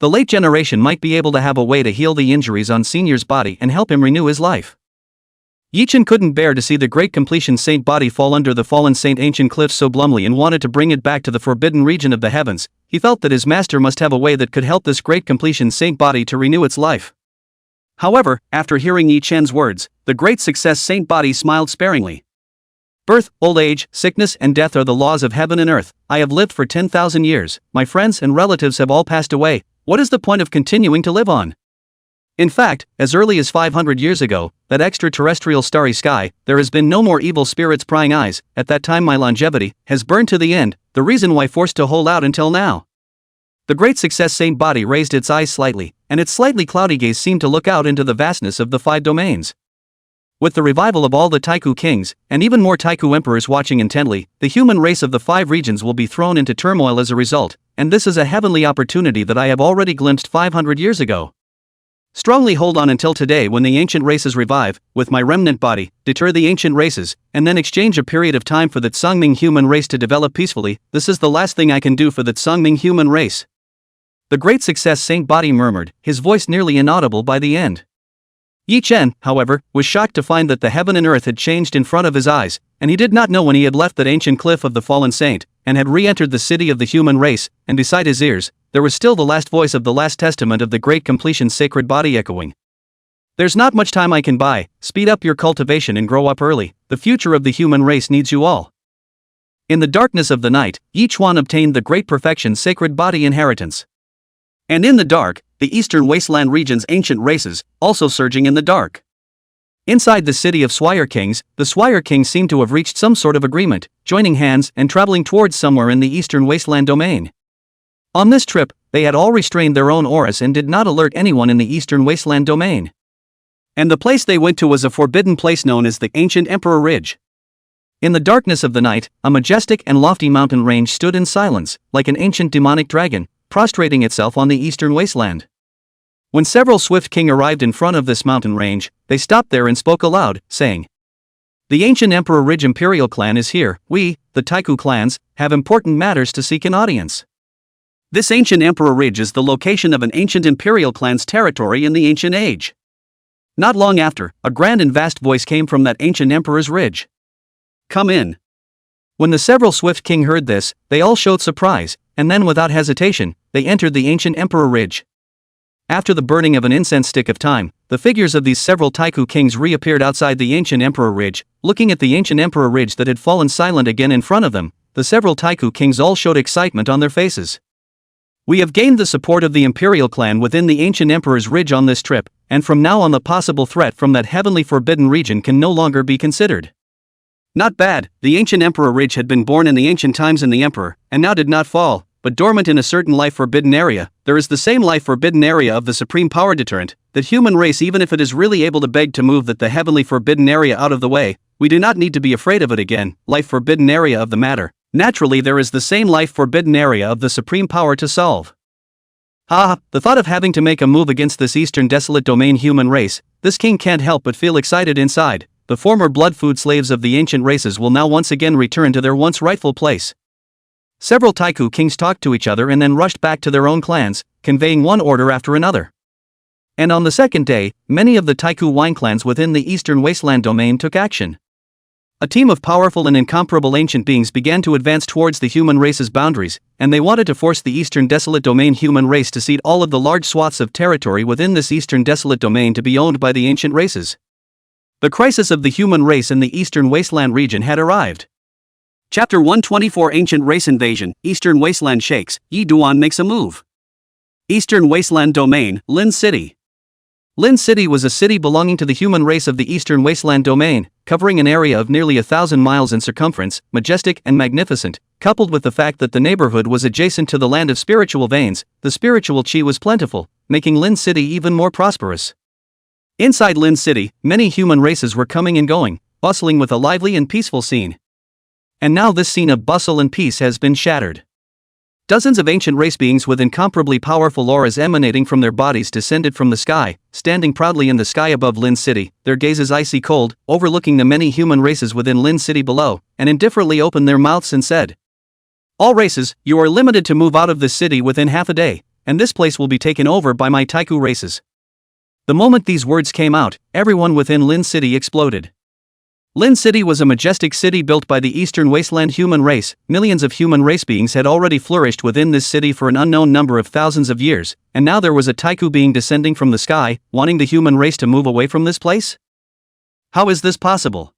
The late generation might be able to have a way to heal the injuries on Senior's body and help him renew his life." Yi Chen couldn't bear to see the Great Completion Saint Body fall under the fallen Saint Ancient Cliffs so glumly and wanted to bring it back to the forbidden region of the heavens. He felt that his master must have a way that could help this Great Completion Saint Body to renew its life. However, after hearing Yi Chen's words, the Great Success Saint Body smiled sparingly. "Birth, old age, sickness and death are the laws of heaven and earth. I have lived for 10,000 years, my friends and relatives have all passed away. What is the point of continuing to live on? In fact, as early as 500 years ago, that extraterrestrial starry sky, there has been no more evil spirits prying eyes. At that time my longevity has burned to the end, the reason why forced to hold out until now." The Great Success Saint Body raised its eyes slightly, and its slightly cloudy gaze seemed to look out into the vastness of the 5 domains. With the revival of all the Taiku kings, and even more Taiku emperors watching intently, the human race of the 5 regions will be thrown into turmoil as a result, and this is a heavenly opportunity that I have already glimpsed 500 years ago. Strongly hold on until today when the ancient races revive, with my remnant body, deter the ancient races, and then exchange a period of time for the Tsangming human race to develop peacefully. This is the last thing I can do for the Tsangming human race." The Great Success Saint Body murmured, his voice nearly inaudible by the end. Yi Chen, however, was shocked to find that the heaven and earth had changed in front of his eyes, and he did not know when he had left that ancient cliff of the fallen saint, and had re-entered the city of the human race, and beside his ears, there was still the last voice of the last testament of the Great Completion sacred body echoing. "There's not much time I can buy, speed up your cultivation and grow up early, the future of the human race needs you all." In the darkness of the night, Yi Chuan obtained the Great Perfection sacred body inheritance. And in the dark, the eastern wasteland region's ancient races, also surging in the dark. Inside the city of Swire Kings, the Swire Kings seemed to have reached some sort of agreement, joining hands and traveling towards somewhere in the eastern wasteland domain. On this trip, they had all restrained their own auras and did not alert anyone in the eastern wasteland domain. And the place they went to was a forbidden place known as the Ancient Emperor Ridge. In the darkness of the night, a majestic and lofty mountain range stood in silence, like an ancient demonic dragon, prostrating itself on the eastern wasteland. When several swift king arrived in front of this mountain range, they stopped there and spoke aloud, saying, "The ancient Emperor Ridge Imperial clan is here. We, the Taiku clans, have important matters to seek an audience." This ancient Emperor Ridge is the location of an ancient imperial clan's territory in the ancient age. Not long after, a grand and vast voice came from that ancient emperor's ridge. "Come in." When the several swift king heard this, they all showed surprise, and then without hesitation, they entered the ancient Emperor Ridge. After the burning of an incense stick of time, the figures of these several Taiku kings reappeared outside the ancient Emperor Ridge. Looking at the ancient Emperor Ridge that had fallen silent again in front of them, the several Taiku kings all showed excitement on their faces. "We have gained the support of the Imperial clan within the ancient Emperor's Ridge on this trip, and from now on the possible threat from that heavenly forbidden region can no longer be considered." Not bad. The ancient Emperor Ridge had been born in the ancient times in the Emperor, and now did not fall, but dormant in a certain life forbidden area. There is the same life forbidden area of the supreme power deterrent, that human race, even if it is really able to beg to move that the heavenly forbidden area out of the way, we do not need to be afraid of it again. Life forbidden area of the matter. Naturally there is the same life forbidden area of the supreme power to solve. The thought of having to make a move against this eastern desolate domain human race, this king can't help but feel excited inside. The former blood food slaves of the ancient races will now once again return to their once rightful place. Several Taiku kings talked to each other and then rushed back to their own clans, conveying one order after another. And on the second day, many of the Taiku wine clans within the eastern wasteland domain took action. A team of powerful and incomparable ancient beings began to advance towards the human race's boundaries, and they wanted to force the eastern desolate domain human race to cede all of the large swaths of territory within this eastern desolate domain to be owned by the ancient races. The crisis of the human race in the eastern wasteland region had arrived. Chapter 124 Ancient Race Invasion, Eastern Wasteland Shakes, Yi Duan makes a move. Eastern Wasteland Domain, Lin City. Lin City was a city belonging to the human race of the Eastern Wasteland Domain, covering an area of nearly 1,000 miles in circumference, majestic and magnificent. Coupled with the fact that the neighborhood was adjacent to the land of spiritual veins, the spiritual qi was plentiful, making Lin City even more prosperous. Inside Lin City, many human races were coming and going, bustling with a lively and peaceful scene. And now this scene of bustle and peace has been shattered. Dozens of ancient race beings with incomparably powerful auras emanating from their bodies descended from the sky, standing proudly in the sky above Lin City, their gazes icy cold, overlooking the many human races within Lin City below, and indifferently opened their mouths and said, "All races, you are limited to move out of this city within half a day, and this place will be taken over by my Taiku races." The moment these words came out, everyone within Lin City exploded. Lin City was a majestic city built by the Eastern Wasteland human race. Millions of human race beings had already flourished within this city for an unknown number of thousands of years, and now there was a Taiku being descending from the sky, wanting the human race to move away from this place? How is this possible?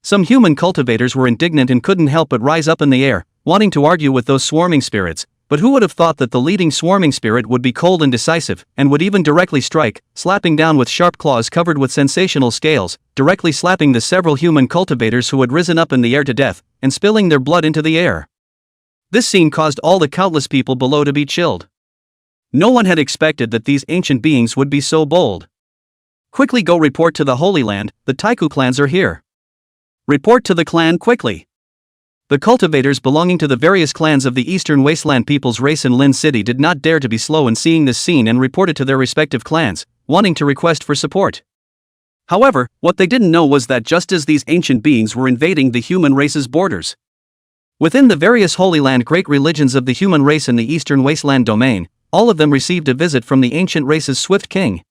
Some human cultivators were indignant and couldn't help but rise up in the air, wanting to argue with those swarming spirits. But who would have thought that the leading swarming spirit would be cold and decisive, and would even directly strike, slapping down with sharp claws covered with sensational scales, directly slapping the several human cultivators who had risen up in the air to death, and spilling their blood into the air. This scene caused all the countless people below to be chilled. No one had expected that these ancient beings would be so bold. "Quickly go report to the Holy Land, the Taiku clans are here. Report to the clan quickly." The cultivators belonging to the various clans of the Eastern Wasteland people's race in Lin City did not dare to be slow in seeing this scene and reported to their respective clans, wanting to request for support. However, what they didn't know was that just as these ancient beings were invading the human race's borders, within the various Holy Land great religions of the human race in the Eastern Wasteland domain, all of them received a visit from the ancient race's swift king.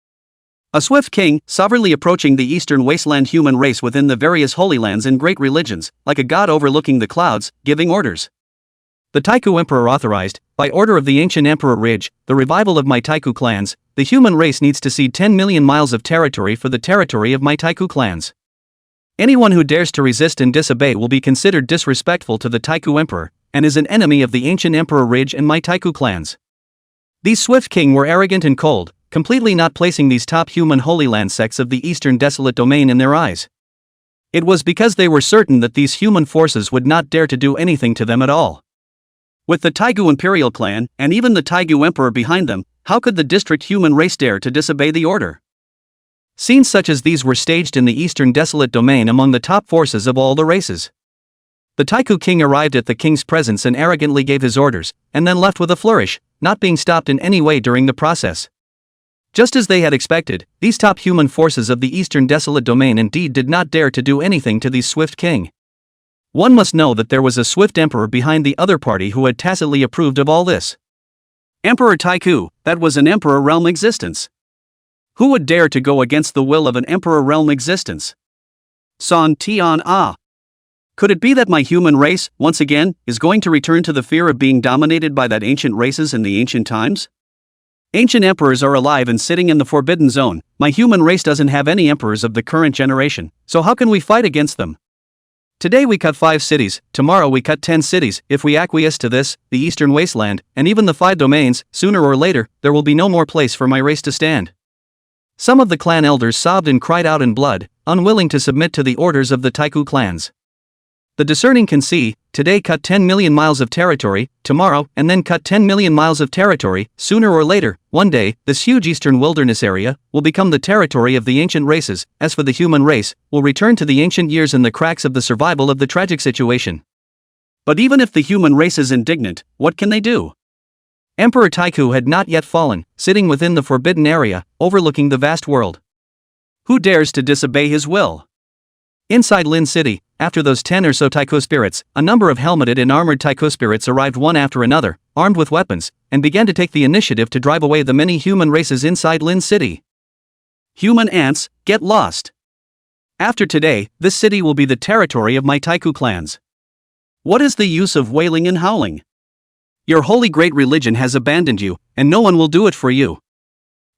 A swift king, sovereignly approaching the Eastern Wasteland human race within the various Holy Lands and great religions, like a god overlooking the clouds, giving orders. "The Taiku Emperor authorized, by order of the ancient Emperor Ridge, the revival of my Taiku clans. The human race needs to cede 10 million miles of territory for the territory of my Taiku clans. Anyone who dares to resist and disobey will be considered disrespectful to the Taiku Emperor, and is an enemy of the ancient Emperor Ridge and my Taiku clans." These swift king were arrogant and cold, completely not placing these top human Holy Land sects of the Eastern Desolate Domain in their eyes. It was because they were certain that these human forces would not dare to do anything to them at all. With the Taigu Imperial clan, and even the Taigu Emperor behind them, how could the district human race dare to disobey the order? Scenes such as these were staged in the Eastern Desolate Domain among the top forces of all the races. The Taiku king arrived at the king's presence and arrogantly gave his orders, and then left with a flourish, not being stopped in any way during the process. Just as they had expected, these top human forces of the Eastern Desolate Domain indeed did not dare to do anything to the swift king. One must know that there was a swift emperor behind the other party who had tacitly approved of all this. Emperor Taihu, that was an emperor realm existence. Who would dare to go against the will of an emperor realm existence? San Tian Ah. Could it be that my human race, once again, is going to return to the fear of being dominated by that ancient races in the ancient times? Ancient emperors are alive and sitting in the forbidden zone. My human race doesn't have any emperors of the current generation, so how can we fight against them? Today we cut 5 cities, tomorrow we cut 10 cities. If we acquiesce to this, the eastern wasteland, and even the 5 domains, sooner or later, there will be no more place for my race to stand. Some of the clan elders sobbed and cried out in blood, unwilling to submit to the orders of the Taihu clans. The discerning can see, today cut 10 million miles of territory, tomorrow, and then cut 10 million miles of territory, sooner or later, one day, this huge eastern wilderness area will become the territory of the ancient races. As for the human race, will return to the ancient years in the cracks of the survival of the tragic situation. But even if the human race is indignant, what can they do? Emperor Taihu had not yet fallen, sitting within the forbidden area, overlooking the vast world. Who dares to disobey his will? Inside Lin City, after those 10 or so Taihu spirits, a number of helmeted and armored Taihu spirits arrived one after another, armed with weapons, and began to take the initiative to drive away the many human races inside Lin City. Human ants, get lost. After today, this city will be the territory of my Taihu clans. What is the use of wailing and howling? Your holy great religion has abandoned you, and no one will do it for you.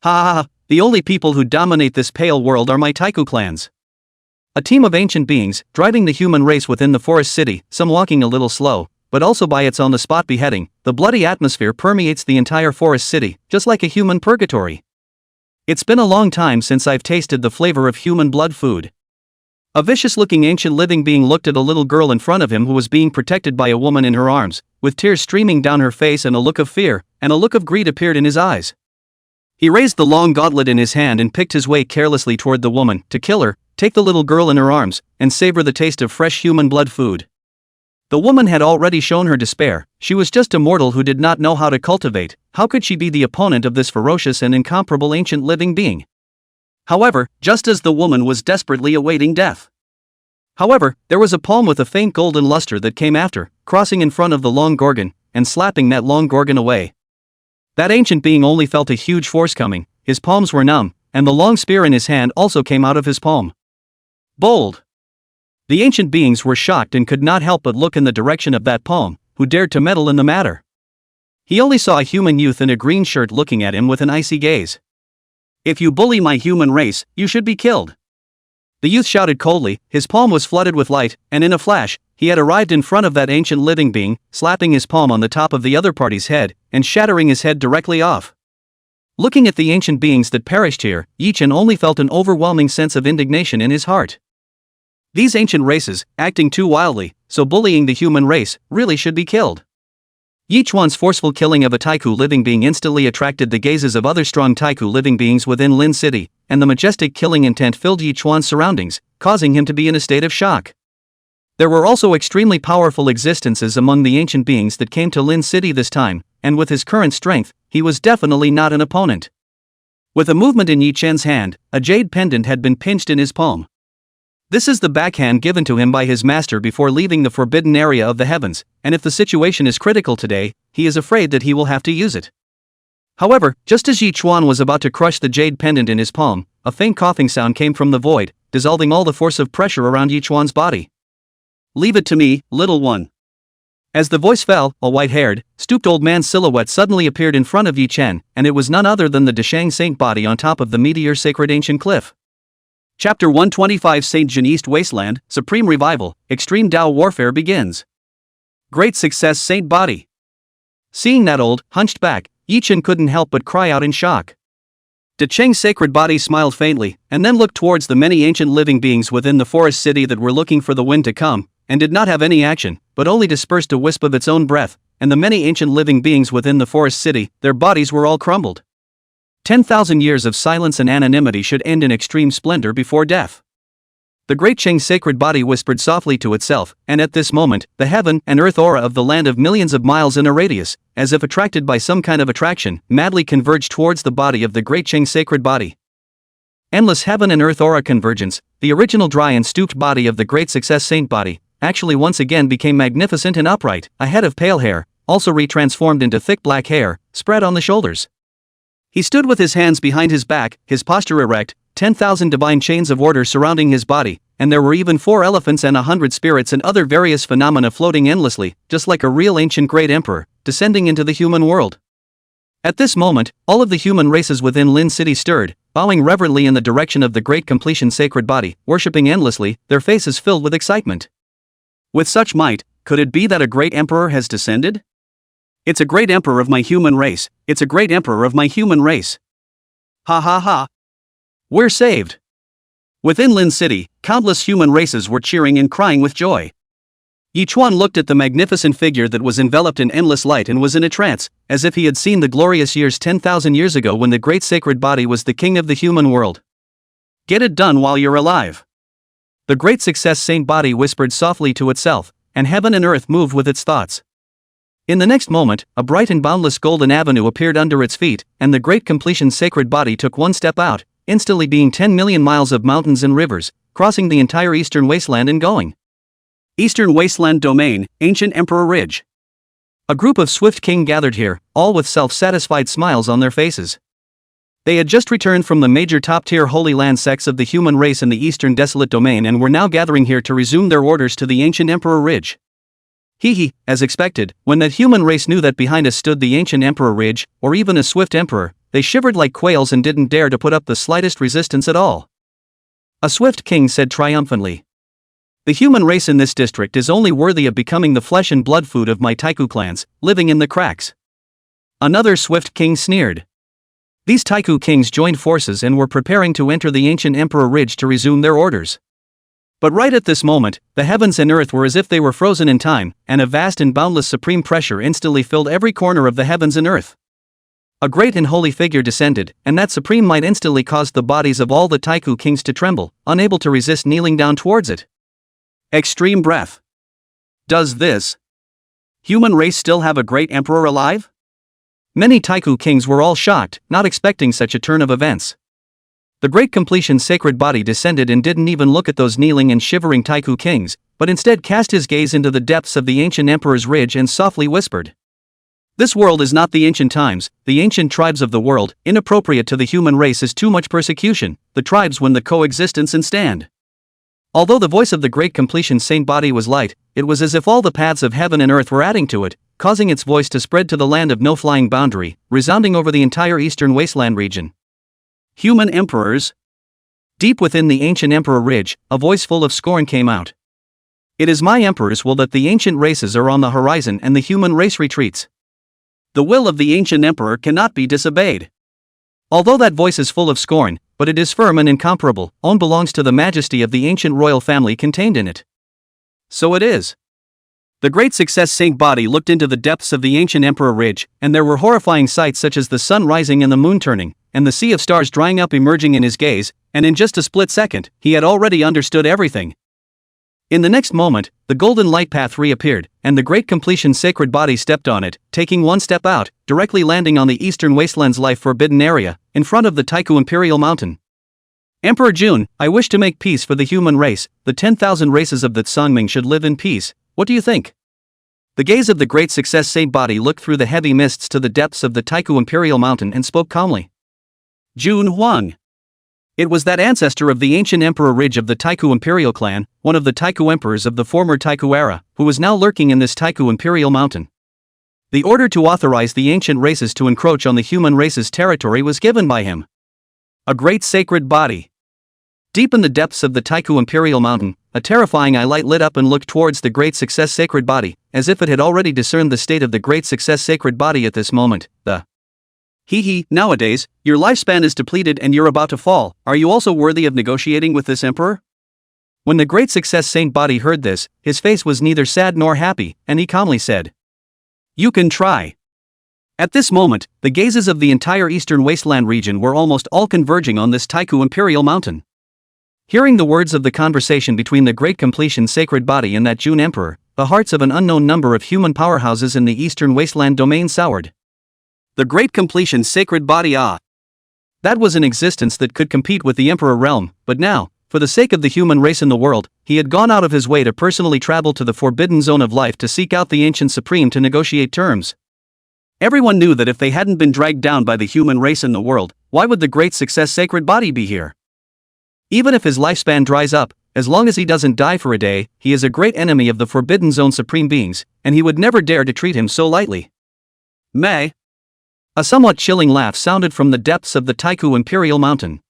Ha ha ha, the only people who dominate this pale world are my Taihu clans. A team of ancient beings, driving the human race within the forest city, some walking a little slow, but also by its on-the-spot beheading. The bloody atmosphere permeates the entire forest city, just like a human purgatory. It's been a long time since I've tasted the flavor of human blood food. A vicious-looking ancient living being looked at a little girl in front of him who was being protected by a woman in her arms, with tears streaming down her face and a look of fear, and a look of greed appeared in his eyes. He raised the long gauntlet in his hand and picked his way carelessly toward the woman, to kill her, take the little girl in her arms, and savor the taste of fresh human blood food. The woman had already shown her despair. She was just a mortal who did not know how to cultivate. How could she be the opponent of this ferocious and incomparable ancient living being? However, just as the woman was desperately awaiting death. However, there was a palm with a faint golden luster that came after, crossing in front of the long gorgon, and slapping that long gorgon away. That ancient being only felt a huge force coming, his palms were numb, and the long spear in his hand also came out of his palm. Bold! The ancient beings were shocked and could not help but look in the direction of that palm, who dared to meddle in the matter. He only saw a human youth in a green shirt looking at him with an icy gaze. If you bully my human race, you should be killed. The youth shouted coldly, his palm was flooded with light, and in a flash, he had arrived in front of that ancient living being, slapping his palm on the top of the other party's head, and shattering his head directly off. Looking at the ancient beings that perished here, Yi Chen only felt an overwhelming sense of indignation in his heart. These ancient races, acting too wildly, so bullying the human race, really should be killed. Yi Chuan's forceful killing of a Taihu living being instantly attracted the gazes of other strong Taihu living beings within Lin City, and the majestic killing intent filled Yi Chuan's surroundings, causing him to be in a state of shock. There were also extremely powerful existences among the ancient beings that came to Lin City this time, and with his current strength, he was definitely not an opponent. With a movement in Yi Chen's hand, a jade pendant had been pinched in his palm. This is the backhand given to him by his master before leaving the forbidden area of the heavens, and if the situation is critical today, he is afraid that he will have to use it. However, just as Yi Chuan was about to crush the jade pendant in his palm, a faint coughing sound came from the void, dissolving all the force of pressure around Yi Chuan's body. "Leave it to me, little one." As the voice fell, a white-haired, stooped old man's silhouette suddenly appeared in front of Yi Chen, and it was none other than the Deshang Saint body on top of the meteor sacred ancient cliff. Chapter 125 Saint Jin East Wasteland, Supreme Revival, Extreme Tao Warfare begins. Great success Saint body. Seeing that old, hunched back, Yi Chen couldn't help but cry out in shock. Deshang's sacred body smiled faintly, and then looked towards the many ancient living beings within the forest city that were looking for the wind to come, and did not have any action, but only dispersed a wisp of its own breath, and the many ancient living beings within the forest city, their bodies were all crumbled. 10,000 years of silence and anonymity should end in extreme splendor before death. The great Qing sacred body whispered softly to itself, and at this moment, the heaven and earth aura of the land of millions of miles in a radius, as if attracted by some kind of attraction, madly converged towards the body of the great Qing sacred body. Endless heaven and earth aura convergence, the original dry and stooped body of the great success saint body, actually once again became magnificent and upright, a head of pale hair, also retransformed into thick black hair, spread on the shoulders. He stood with his hands behind his back, his posture erect, 10,000 divine chains of order surrounding his body, and there were even 4 elephants and 100 spirits and other various phenomena floating endlessly, just like a real ancient great emperor, descending into the human world. At this moment, all of the human races within Lin City stirred, bowing reverently in the direction of the great completion sacred body, worshipping endlessly, their faces filled with excitement. With such might, could it be that a great emperor has descended? It's a great emperor of my human race, it's a great emperor of my human race. Ha ha ha. We're saved. Within Lin City, countless human races were cheering and crying with joy. Yichuan looked at the magnificent figure that was enveloped in endless light and was in a trance, as if he had seen the glorious years 10,000 years ago when the great sacred body was the king of the human world. Get it done while you're alive. The great success saint body whispered softly to itself, and heaven and earth moved with its thoughts. In the next moment, a bright and boundless golden avenue appeared under its feet, and the great completion sacred body took one step out, instantly being 10 million miles of mountains and rivers, crossing the entire eastern wasteland and going. Eastern Wasteland Domain, Ancient Emperor Ridge. A group of swift king gathered here, all with self-satisfied smiles on their faces. They had just returned from the major top-tier Holy Land sects of the human race in the Eastern Desolate Domain and were now gathering here to resume their orders to the Ancient Emperor Ridge. As expected, when that human race knew that behind us stood the Ancient Emperor Ridge, or even a swift emperor, they shivered like quails and didn't dare to put up the slightest resistance at all. A swift king said triumphantly. The human race in this district is only worthy of becoming the flesh and blood food of my Taiku clans, living in the cracks. Another swift king sneered. These Taiku kings joined forces and were preparing to enter the Ancient Emperor Ridge to resume their orders. But right at this moment, the heavens and earth were as if they were frozen in time, and a vast and boundless supreme pressure instantly filled every corner of the heavens and earth. A great and holy figure descended, and that supreme might instantly caused the bodies of all the Taiku kings to tremble, unable to resist kneeling down towards it. Extreme breath. Does this human race still have a great emperor alive? Many Taiku kings were all shocked, not expecting such a turn of events. The great completion sacred body descended and didn't even look at those kneeling and shivering Taiku kings, but instead cast his gaze into the depths of the ancient emperor's ridge and softly whispered. This world is not the ancient times, the ancient tribes of the world, inappropriate to the human race is too much persecution, the tribes win the coexistence and stand. Although the voice of the great completion saint body was light, it was as if all the paths of heaven and earth were adding to it, causing its voice to spread to the land of no flying boundary, resounding over the entire eastern wasteland region. Human emperors? Deep within the ancient emperor ridge, a voice full of scorn came out. It is my emperor's will that the ancient races are on the horizon and the human race retreats. The will of the ancient emperor cannot be disobeyed. Although that voice is full of scorn, but it is firm and incomparable, own belongs to the majesty of the ancient royal family contained in it. So it is. The great success saint body looked into the depths of the ancient emperor ridge, and there were horrifying sights such as the sun rising and the moon turning, and the sea of stars drying up emerging in his gaze, and in just a split second, he had already understood everything. In the next moment, the golden light path reappeared, and the great completion sacred body stepped on it, taking one step out, directly landing on the eastern wasteland's life-forbidden area, in front of the Taiku Imperial Mountain. Emperor Jun, I wish to make peace for the human race, the 10,000 races of the Tsangming should live in peace, what do you think? The gaze of the great success saint body looked through the heavy mists to the depths of the Taiku Imperial Mountain and spoke calmly. Jun Huang. It was that ancestor of the ancient emperor ridge of the Taiku Imperial clan, one of the Taiku emperors of the former Taiku era, who was now lurking in this Taiku Imperial Mountain. The order to authorize the ancient races to encroach on the human race's territory was given by him. A great sacred body. Deep in the depths of the Taiku Imperial Mountain, a terrifying eye light lit up and looked towards the great success sacred body, as if it had already discerned the state of the great success sacred body at this moment. Nowadays, your lifespan is depleted and you're about to fall, are you also worthy of negotiating with this emperor? When the great success saint body heard this, his face was neither sad nor happy, and he calmly said, You can try. At this moment, the gazes of the entire eastern wasteland region were almost all converging on this Taiku Imperial Mountain. Hearing the words of the conversation between the Great Completion sacred body and that June Emperor, the hearts of an unknown number of human powerhouses in the Eastern Wasteland domain soured. The Great Completion sacred body, ah. That was an existence that could compete with the Emperor realm, but now, for the sake of the human race in the world, he had gone out of his way to personally travel to the forbidden zone of life to seek out the ancient supreme to negotiate terms. Everyone knew that if they hadn't been dragged down by the human race in the world, why would the Great Success sacred body be here? Even if his lifespan dries up, as long as he doesn't die for a day, he is a great enemy of the forbidden zone supreme beings, and he would never dare to treat him so lightly. May. A somewhat chilling laugh sounded from the depths of the Taihu Imperial Mountain.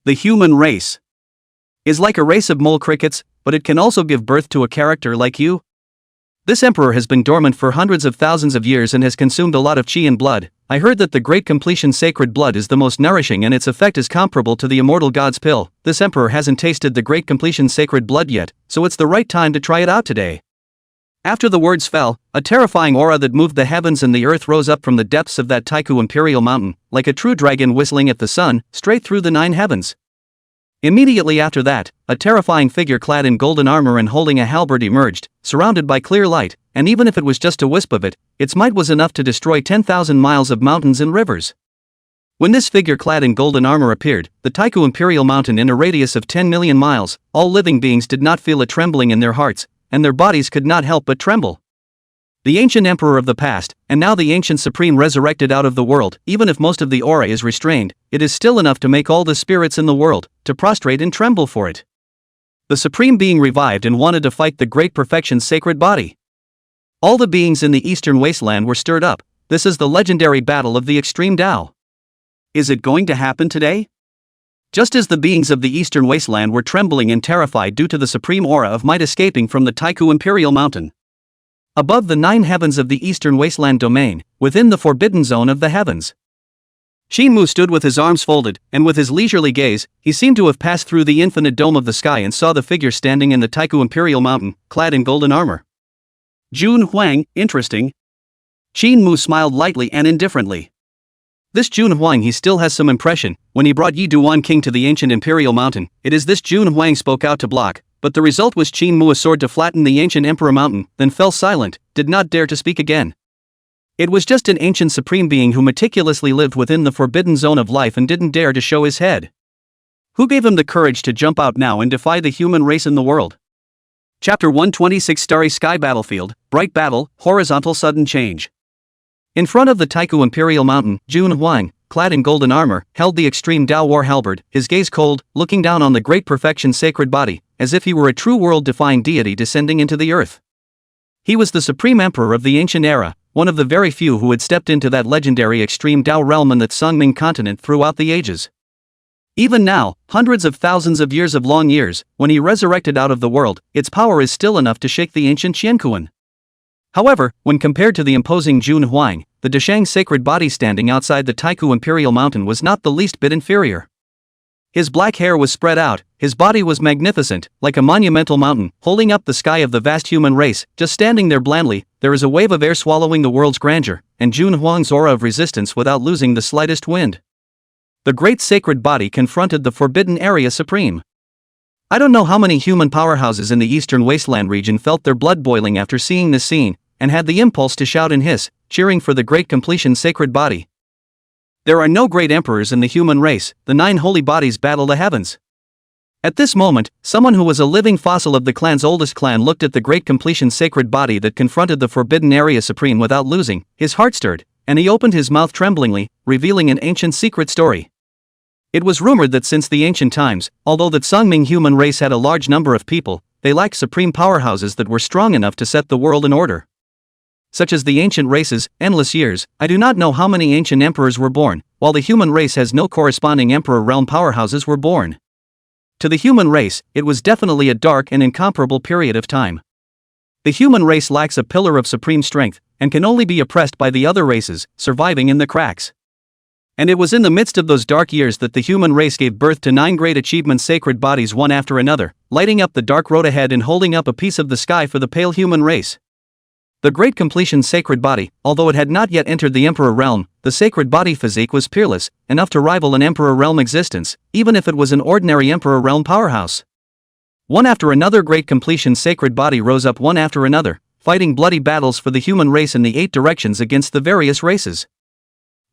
The human race is like a race of mole crickets, but it can also give birth to a character like you. This emperor has been dormant for hundreds of thousands of years and has consumed a lot of chi and blood. I heard that the Great Completion sacred blood is the most nourishing and its effect is comparable to the immortal god's pill. This emperor hasn't tasted the Great Completion sacred blood yet, so it's the right time to try it out today. After the words fell, a terrifying aura that moved the heavens and the earth rose up from the depths of that Taihu Imperial Mountain, like a true dragon whistling at the sun, straight through the 9 heavens. Immediately after that, a terrifying figure clad in golden armor and holding a halberd emerged, surrounded by clear light, and even if it was just a wisp of it, its might was enough to destroy 10,000 miles of mountains and rivers. When this figure clad in golden armor appeared, the Taihu Imperial Mountain in a radius of 10 million miles, all living beings did not feel a trembling in their hearts, and their bodies could not help but tremble. The ancient emperor of the past, and now the ancient supreme resurrected out of the world, even if most of the aura is restrained, it is still enough to make all the spirits in the world to prostrate and tremble for it. The supreme being revived and wanted to fight the Great Perfection's sacred body. All the beings in the Eastern Wasteland were stirred up. This is the legendary battle of the extreme Tao. Is it going to happen today? Just as the beings of the Eastern Wasteland were trembling and terrified due to the supreme aura of might escaping from the Taihu Imperial Mountain. Above the 9 heavens of the Eastern Wasteland domain, within the forbidden zone of the heavens. Qingxue stood with his arms folded, and with his leisurely gaze, he seemed to have passed through the infinite dome of the sky and saw the figure standing in the Taihu Imperial Mountain, clad in golden armor. June Huang, interesting. Qingxue smiled lightly and indifferently. This June Huang he still has some impression. When he brought Yi Duan King to the ancient Imperial Mountain, it is this June Huang spoke out to block. But the result was Qingxue soared to flatten the ancient Emperor Mountain, then fell silent, did not dare to speak again. It was just an ancient supreme being who meticulously lived within the forbidden zone of life and didn't dare to show his head. Who gave him the courage to jump out now and defy the human race in the world? Chapter 126 Starry Sky Battlefield, Bright Battle, Horizontal Sudden Change. In front of the Taihu Imperial Mountain, June Huang, clad in golden armor, held the extreme Tao war halberd, his gaze cold, looking down on the Great Perfection sacred body, as if he were a true world-defying deity descending into the earth. He was the supreme emperor of the ancient era, one of the very few who had stepped into that legendary extreme Tao realm in that Songming continent throughout the ages. Even now, hundreds of thousands of years of long years, when he resurrected out of the world, its power is still enough to shake the ancient Qianquan. However, when compared to the imposing June Huang, the Dashang sacred body standing outside the Taihu Imperial Mountain was not the least bit inferior. His black hair was spread out, his body was magnificent, like a monumental mountain, holding up the sky of the vast human race, just standing there blandly. There is a wave of air swallowing the world's grandeur, and June Huang's aura of resistance without losing the slightest wind. The great sacred body confronted the forbidden area supreme. I don't know how many human powerhouses in the Eastern Wasteland region felt their blood boiling after seeing this scene, and had the impulse to shout and hiss, cheering for the Great Completion sacred body. There are no great emperors in the human race, the 9 holy bodies battle the heavens. At this moment, someone who was a living fossil of the clan's oldest clan looked at the Great Completion sacred body that confronted the forbidden area supreme without losing, his heart stirred, and he opened his mouth tremblingly, revealing an ancient secret story. It was rumored that since the ancient times, although the Songming human race had a large number of people, they lacked supreme powerhouses that were strong enough to set the world in order. Such as the ancient races, endless years, I do not know how many ancient emperors were born, while the human race has no corresponding emperor realm powerhouses were born. To the human race, it was definitely a dark and incomparable period of time. The human race lacks a pillar of supreme strength, and can only be oppressed by the other races, surviving in the cracks. And it was in the midst of those dark years that the human race gave birth to 9 great achievement sacred bodies one after another, lighting up the dark road ahead and holding up a piece of the sky for the pale human race. The great completion's sacred body, although it had not yet entered the Emperor realm, the sacred body physique was peerless, enough to rival an Emperor realm existence, even if it was an ordinary Emperor realm powerhouse. One after another great completion's sacred body rose up one after another, fighting bloody battles for the human race in the 8 directions against the various races.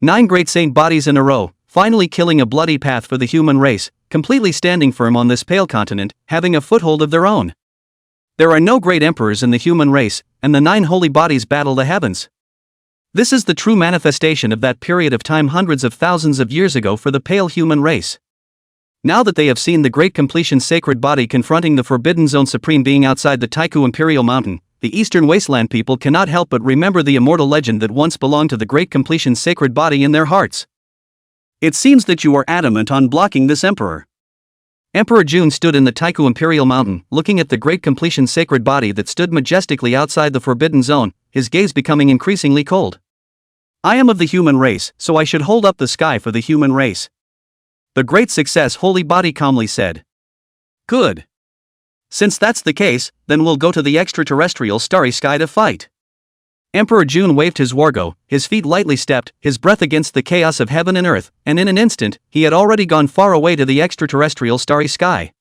9 great saint bodies in a row, finally killing a bloody path for the human race, completely standing firm on this pale continent, having a foothold of their own. There are no great emperors in the human race, and the 9 holy bodies battle the heavens. This is the true manifestation of that period of time hundreds of thousands of years ago for the pale human race. Now that they have seen the great completion's sacred body confronting the Forbidden Zone supreme being outside the Taihu Imperial Mountain, the Eastern Wasteland people cannot help but remember the immortal legend that once belonged to the great completion's sacred body in their hearts. It seems that you are adamant on blocking this emperor. Emperor Jun stood in the Taihu Imperial Mountain, looking at the great completion's sacred body that stood majestically outside the Forbidden Zone, his gaze becoming increasingly cold. I am of the human race, so I should hold up the sky for the human race. The great success holy body calmly said. Good. Since that's the case, then we'll go to the extraterrestrial starry sky to fight. Emperor Jun waved his wargo, his feet lightly stepped, his breath against the chaos of heaven and earth, and in an instant, he had already gone far away to the extraterrestrial starry sky.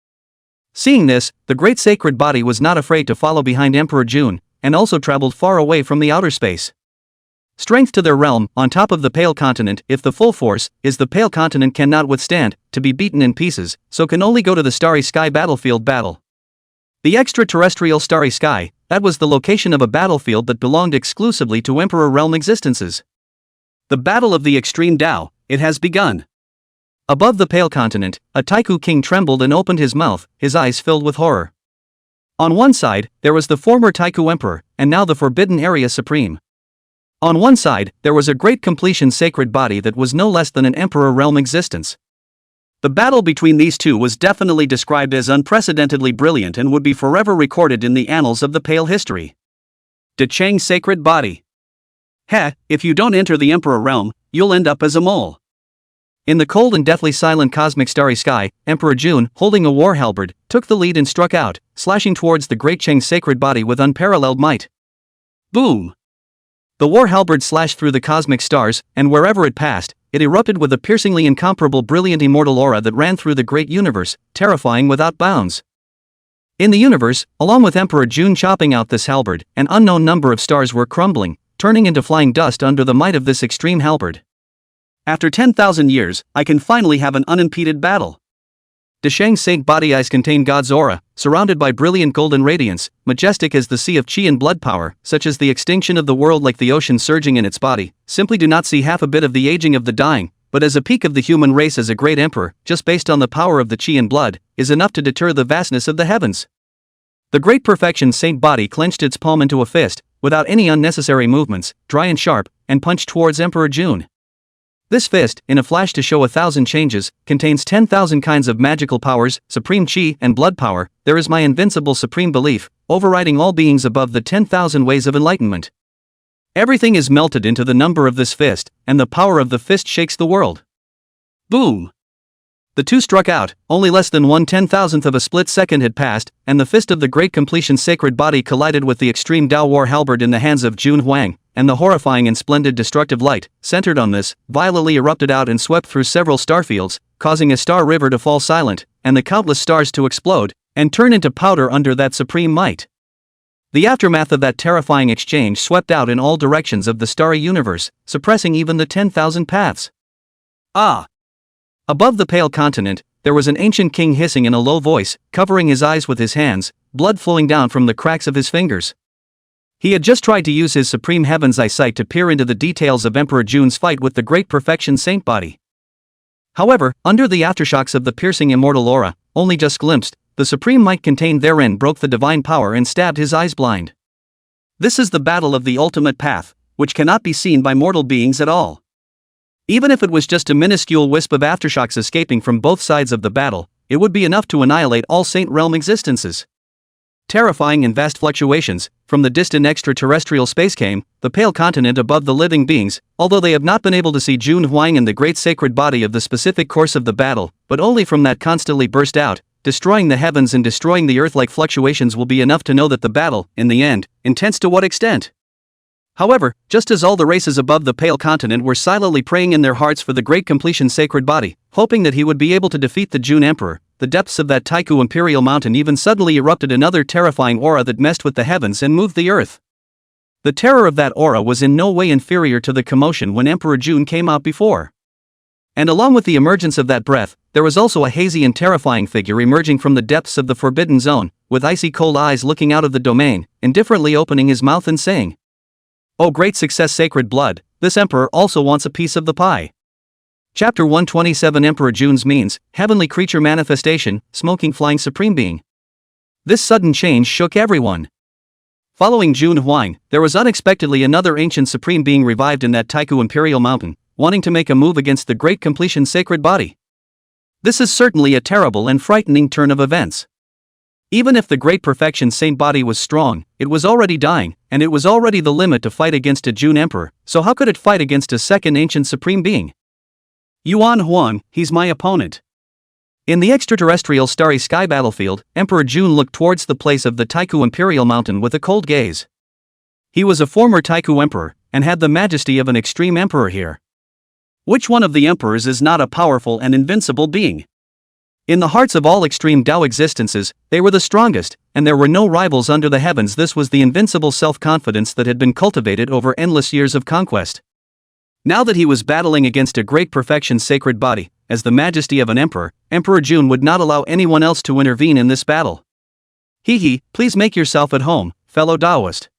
Seeing this, the great sacred body was not afraid to follow behind Emperor Jun, and also traveled far away from the outer space. Strength to their realm, on top of the pale continent, if the full force, is the pale continent cannot withstand, to be beaten in pieces, so can only go to the starry sky battlefield battle. The extraterrestrial starry sky, that was the location of a battlefield that belonged exclusively to Emperor realm existences. The battle of the extreme Tao, it has begun. Above the pale continent, a Taihu king trembled and opened his mouth, his eyes filled with horror. On one side, there was the former Taihu emperor, and now the forbidden area supreme. On one side, there was a great completion sacred body that was no less than an emperor realm existence. The battle between these two was definitely described as unprecedentedly brilliant and would be forever recorded in the annals of the pale history. De Chang's sacred body. Heh, if you don't enter the emperor realm, you'll end up as a mole. In the cold and deathly silent cosmic starry sky, Emperor Jun, holding a war halberd, took the lead and struck out, slashing towards the great Chang's sacred body with unparalleled might. Boom! The war halberd slashed through the cosmic stars, and wherever it passed, it erupted with a piercingly incomparable brilliant immortal aura that ran through the great universe, terrifying without bounds. In the universe, along with Emperor Jun chopping out this halberd, an unknown number of stars were crumbling, turning into flying dust under the might of this extreme halberd. After 10,000 years, I can finally have an unimpeded battle. Deshang's saint body eyes contain God's aura, surrounded by brilliant golden radiance, majestic as the sea of chi and blood power, such as the extinction of the world like the ocean surging in its body, simply do not see half a bit of the aging of the dying, but as a peak of the human race as a great emperor, just based on the power of the chi and blood, is enough to deter the vastness of the heavens. The great perfection saint body clenched its palm into a fist, without any unnecessary movements, dry and sharp, and punched towards Emperor Jun. This fist, in a flash to show 1,000 changes, contains 10,000 kinds of magical powers, supreme chi and blood power. There is my invincible supreme belief, overriding all beings above the 10,000 ways of enlightenment. Everything is melted into the number of this fist, and the power of the fist shakes the world. Boom! The two struck out, only less than 1/10,000th of a split second had passed, and the fist of the great completion sacred body collided with the extreme Tao war halberd in the hands of Jun Huang, and the horrifying and splendid destructive light, centered on this, violently erupted out and swept through several starfields, causing a star river to fall silent, and the countless stars to explode, and turn into powder under that supreme might. The aftermath of that terrifying exchange swept out in all directions of the starry universe, suppressing even the 10,000 paths. Ah! Above the pale continent, there was an ancient king hissing in a low voice, covering his eyes with his hands, blood flowing down from the cracks of his fingers. He had just tried to use his supreme heaven's eyesight to peer into the details of Emperor Jun's fight with the great perfection saint body. However, under the aftershocks of the piercing immortal aura, only just glimpsed, the supreme might contained therein broke the divine power and stabbed his eyes blind. This is the battle of the ultimate path, which cannot be seen by mortal beings at all. Even if it was just a minuscule wisp of aftershocks escaping from both sides of the battle, it would be enough to annihilate all saint realm existences. Terrifying and vast fluctuations, from the distant extraterrestrial space came, the pale continent above the living beings, although they have not been able to see Jun Huang and the great sacred body of the specific course of the battle, but only from that constantly burst out, destroying the heavens and destroying the earth like fluctuations will be enough to know that the battle, in the end, intense to what extent. However, just as all the races above the Pale Continent were silently praying in their hearts for the Great Completion's sacred body, hoping that he would be able to defeat the June Emperor, the depths of that Taihu Imperial Mountain even suddenly erupted another terrifying aura that messed with the heavens and moved the earth. The terror of that aura was in no way inferior to the commotion when Emperor June came out before. And along with the emergence of that breath, there was also a hazy and terrifying figure emerging from the depths of the forbidden zone, with icy cold eyes looking out of the domain, indifferently opening his mouth and saying, "Oh great success, sacred blood, this emperor also wants a piece of the pie." Chapter 127 Emperor June's means, heavenly creature manifestation, smoking flying supreme being. This sudden change shook everyone. Following June Huang, there was unexpectedly another ancient supreme being revived in that Taihu Imperial Mountain, wanting to make a move against the Great Completion's sacred body. This is certainly a terrible and frightening turn of events. Even if the Great Perfection Saint body was strong, it was already dying, and it was already the limit to fight against a June Emperor, so how could it fight against a second ancient supreme being? Yuan Huang, he's my opponent. In the extraterrestrial starry sky battlefield, Emperor June looked towards the place of the Taihu Imperial Mountain with a cold gaze. He was a former Taihu Emperor, and had the majesty of an extreme emperor here. Which one of the emperors is not a powerful and invincible being? In the hearts of all extreme Tao existences, they were the strongest, and there were no rivals under the heavens. This was the invincible self-confidence that had been cultivated over endless years of conquest. Now that he was battling against a Great Perfection's sacred body, as the majesty of an emperor, Emperor June would not allow anyone else to intervene in this battle. Please make yourself at home, fellow Taoist.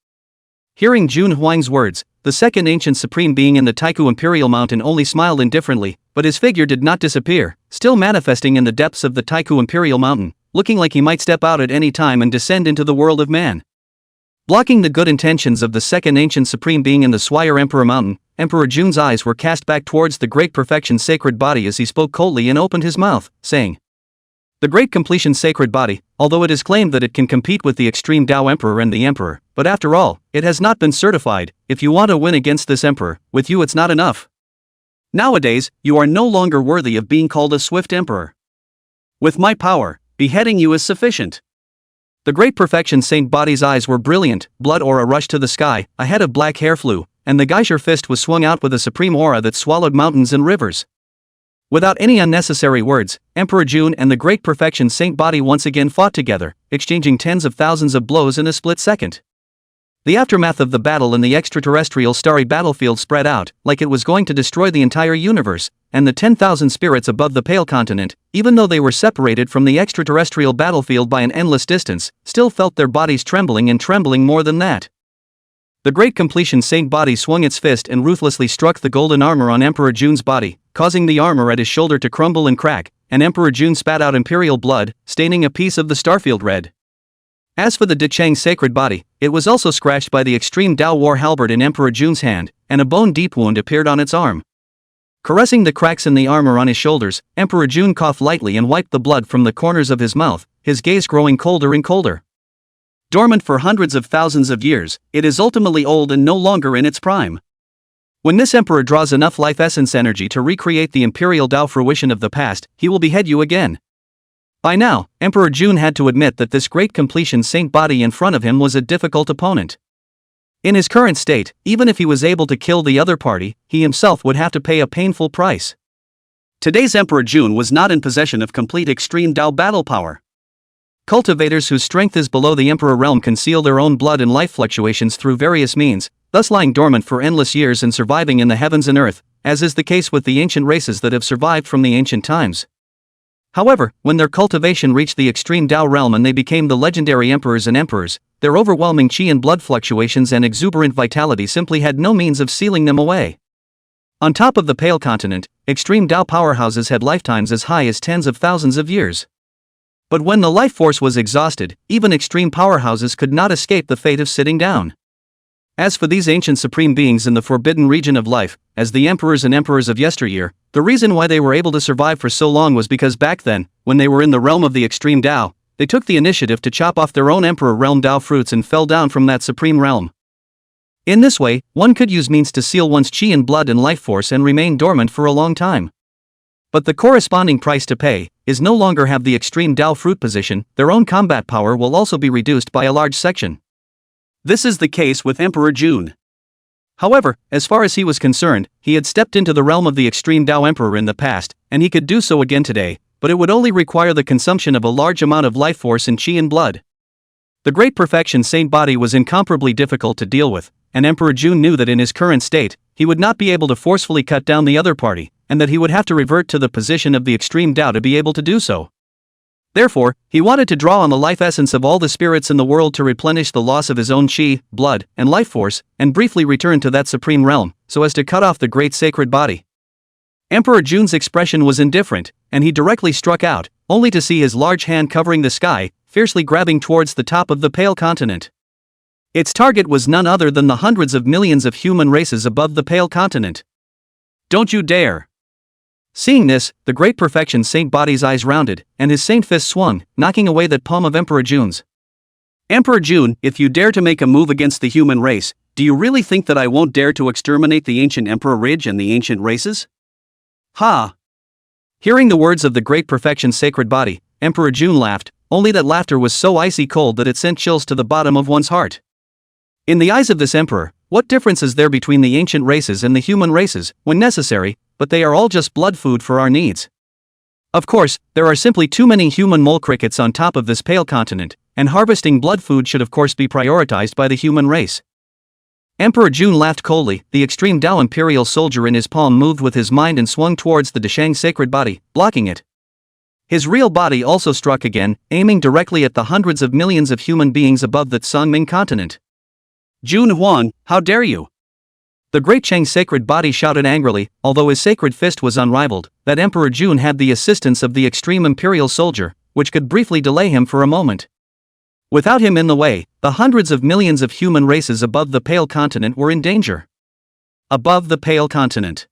Hearing June Huang's words, the second ancient supreme being in the Taihu Imperial Mountain only smiled indifferently, but his figure did not disappear, still manifesting in the depths of the Taihu Imperial Mountain, looking like he might step out at any time and descend into the world of man. Blocking the good intentions of the second ancient supreme being in the Swire Emperor Mountain, Emperor June's eyes were cast back towards the Great Perfection's sacred body as he spoke coldly and opened his mouth, saying, "The Great Completion's sacred body, although it is claimed that it can compete with the extreme Tao Emperor and the Emperor, but after all, it has not been certified. If you want to win against this Emperor, with you it's not enough. Nowadays, you are no longer worthy of being called a swift Emperor. With my power, beheading you is sufficient." The Great Perfection Saint body's eyes were brilliant, blood aura rushed to the sky, a head of black hair flew, and the Geisher fist was swung out with a supreme aura that swallowed mountains and rivers. Without any unnecessary words, Emperor June and the Great Perfection Saint body once again fought together, exchanging tens of thousands of blows in a split second. The aftermath of the battle in the extraterrestrial starry battlefield spread out, like it was going to destroy the entire universe, and the 10,000 spirits above the Pale Continent, even though they were separated from the extraterrestrial battlefield by an endless distance, still felt their bodies trembling and trembling more than that. The Great Completion Saint body swung its fist and ruthlessly struck the golden armor on Emperor June's body, causing the armor at his shoulder to crumble and crack, and Emperor June spat out imperial blood, staining a piece of the starfield red. As for the Dichang's sacred body, it was also scratched by the extreme Tao war halberd in Emperor June's hand, and a bone-deep wound appeared on its arm. Caressing the cracks in the armor on his shoulders, Emperor June coughed lightly and wiped the blood from the corners of his mouth, his gaze growing colder and colder. Dormant for hundreds of thousands of years, it is ultimately old and no longer in its prime. When this emperor draws enough life essence energy to recreate the imperial Tao fruition of the past, he will behead you again. By now, Emperor June had to admit that this Great Completion Saint body in front of him was a difficult opponent. In his current state, even if he was able to kill the other party, he himself would have to pay a painful price. Today's Emperor June was not in possession of complete extreme Tao battle power. Cultivators whose strength is below the Emperor realm conceal their own blood and life fluctuations through various means, thus lying dormant for endless years and surviving in the heavens and earth, as is the case with the ancient races that have survived from the ancient times. However, when their cultivation reached the extreme Tao realm and they became the legendary emperors and emperors, their overwhelming qi and blood fluctuations and exuberant vitality simply had no means of sealing them away. On top of the Pale Continent, extreme Tao powerhouses had lifetimes as high as tens of thousands of years. But when the life force was exhausted, even extreme powerhouses could not escape the fate of sitting down. As for these ancient supreme beings in the forbidden region of life, as the emperors and emperors of yesteryear, the reason why they were able to survive for so long was because back then, when they were in the realm of the extreme Tao, they took the initiative to chop off their own emperor realm Tao fruits and fell down from that supreme realm. In this way, one could use means to seal one's qi and blood and life force and remain dormant for a long time. But the corresponding price to pay is no longer have the extreme Tao fruit position, their own combat power will also be reduced by a large section. This is the case with Emperor June. However, as far as he was concerned, he had stepped into the realm of the extreme Tao Emperor in the past, and he could do so again today, but it would only require the consumption of a large amount of life force in qi and blood. The Great Perfection Saint body was incomparably difficult to deal with, and Emperor Jun knew that in his current state, he would not be able to forcefully cut down the other party, and that he would have to revert to the position of the extreme Tao to be able to do so. Therefore, he wanted to draw on the life essence of all the spirits in the world to replenish the loss of his own qi, blood, and life force, and briefly return to that supreme realm, so as to cut off the great sacred body. Emperor Jun's expression was indifferent, and he directly struck out, only to see his large hand covering the sky, fiercely grabbing towards the top of the pale continent. Its target was none other than the hundreds of millions of human races above the pale continent. Don't you dare! Seeing this, the Great Perfection Saint body's eyes rounded, and his saint fist swung, knocking away that palm of Emperor Jun's. Emperor Jun, if you dare to make a move against the human race, do you really think that I won't dare to exterminate the ancient Emperor Ridge and the ancient races? Ha! Hearing the words of the Great Perfection Sacred Body, Emperor Jun laughed, only that laughter was so icy cold that it sent chills to the bottom of one's heart. In the eyes of this emperor, what difference is there between the ancient races and the human races, when necessary, but they are all just blood food for our needs. Of course, there are simply too many human mole crickets on top of this pale continent, and harvesting blood food should of course be prioritized by the human race. Emperor Jun laughed coldly, the extreme Tao imperial soldier in his palm moved with his mind and swung towards the Deshang sacred body, blocking it. His real body also struck again, aiming directly at the hundreds of millions of human beings above the Tsangming continent. Jun Huang, how dare you! The great Cheng sacred body shouted angrily, although his sacred fist was unrivaled, that Emperor Jun had the assistance of the extreme imperial soldier, which could briefly delay him for a moment. Without him in the way, the hundreds of millions of human races above the pale continent were in danger. Above the pale continent.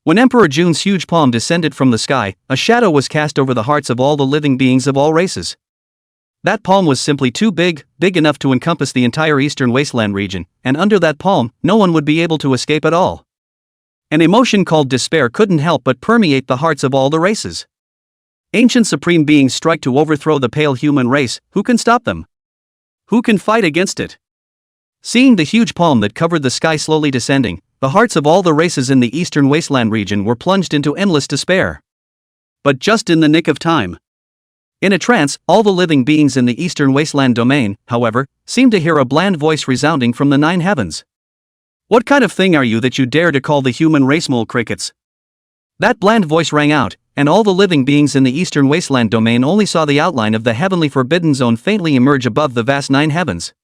When Emperor Jun's huge palm descended from the sky, a shadow was cast over the hearts of all the living beings of all races. That palm was simply too big enough to encompass the entire eastern wasteland region, and under that palm, no one would be able to escape at all. An emotion called despair couldn't help but permeate the hearts of all the races. Ancient supreme beings strike to overthrow the pale human race, who can stop them? Who can fight against it? Seeing the huge palm that covered the sky slowly descending, the hearts of all the races in the eastern wasteland region were plunged into endless despair. But just in the nick of time. In a trance, all the living beings in the eastern wasteland domain, however, seemed to hear a bland voice resounding from the 9 heavens. What kind of thing are you that you dare to call the human race mole crickets? That bland voice rang out, and all the living beings in the eastern wasteland domain only saw the outline of the heavenly forbidden zone faintly emerge above the vast 9 heavens.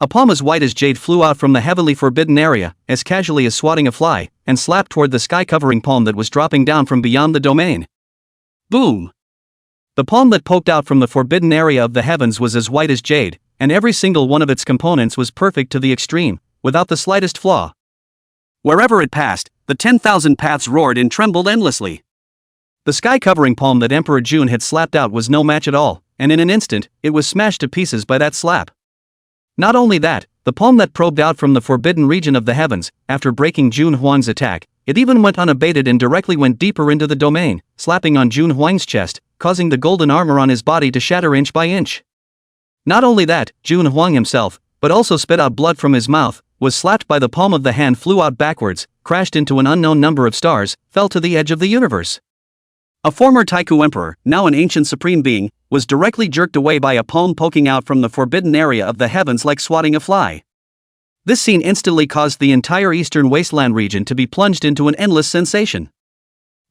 A palm as white as jade flew out from the heavenly forbidden area, as casually as swatting a fly, and slapped toward the sky-covering palm that was dropping down from beyond the domain. Boom! The palm that poked out from the forbidden area of the heavens was as white as jade, and every single one of its components was perfect to the extreme, without the slightest flaw. Wherever it passed, the 10,000 paths roared and trembled endlessly. The sky-covering palm that Emperor Jun had slapped out was no match at all, and in an instant, it was smashed to pieces by that slap. Not only that, the palm that probed out from the forbidden region of the heavens, after breaking Jun Huang's attack, it even went unabated and directly went deeper into the domain, slapping on Jun Huang's chest, causing the golden armor on his body to shatter inch by inch. Not only that, Jun Huang himself, but also spit out blood from his mouth, was slapped by the palm of the hand, flew out backwards, crashed into an unknown number of stars, fell to the edge of the universe. A former Taihu emperor, now an ancient supreme being, was directly jerked away by a palm poking out from the forbidden area of the heavens like swatting a fly. This scene instantly caused the entire eastern wasteland region to be plunged into an endless sensation.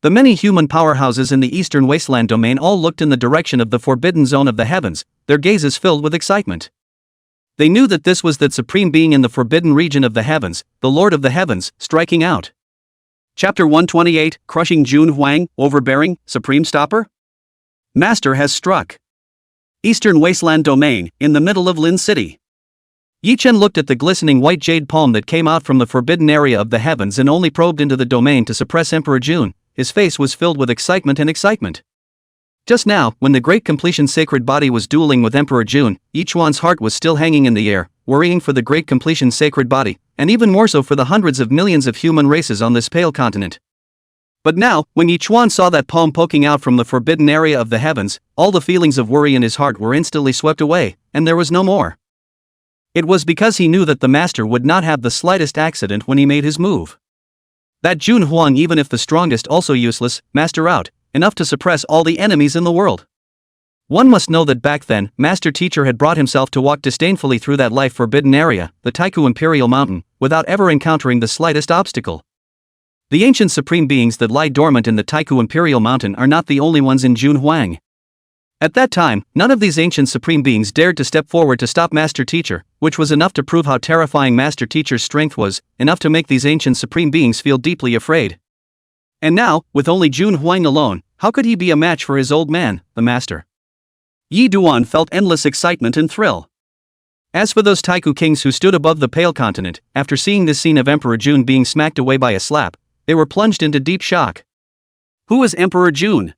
The many human powerhouses in the eastern wasteland domain all looked in the direction of the forbidden zone of the heavens, their gazes filled with excitement. They knew that this was the supreme being in the forbidden region of the heavens, the Lord of the Heavens, striking out. Chapter 128, Crushing Jun Huang, Overbearing, Supreme Stopper? Master has struck. Eastern Wasteland Domain, in the middle of Lin City. Yi Chen looked at the glistening white jade palm that came out from the forbidden area of the heavens and only probed into the domain to suppress Emperor Jun. His face was filled with excitement and excitement. Just now, when the Great Completion Sacred Body was dueling with Emperor Jun, Yi Chuan's heart was still hanging in the air, worrying for the Great Completion Sacred Body, and even more so for the hundreds of millions of human races on this pale continent. But now, when Yi Chuan saw that palm poking out from the forbidden area of the heavens, all the feelings of worry in his heart were instantly swept away, and there was no more. It was because he knew that the master would not have the slightest accident when he made his move. That Jun Huang, even if the strongest, also useless, master out, enough to suppress all the enemies in the world. One must know that back then, Master Teacher had brought himself to walk disdainfully through that life-forbidden area, the Taiku Imperial Mountain, without ever encountering the slightest obstacle. The ancient supreme beings that lie dormant in the Taiku Imperial Mountain are not the only ones in Jun Huang. At that time, none of these ancient supreme beings dared to step forward to stop Master Teacher, which was enough to prove how terrifying Master Teacher's strength was, enough to make these ancient supreme beings feel deeply afraid. And now, with only Jun Huang alone, how could he be a match for his old man, the master? Yi Duan felt endless excitement and thrill. As for those Taiku kings who stood above the Pale Continent, after seeing this scene of Emperor Jun being smacked away by a slap, they were plunged into deep shock. Who is Emperor Jun?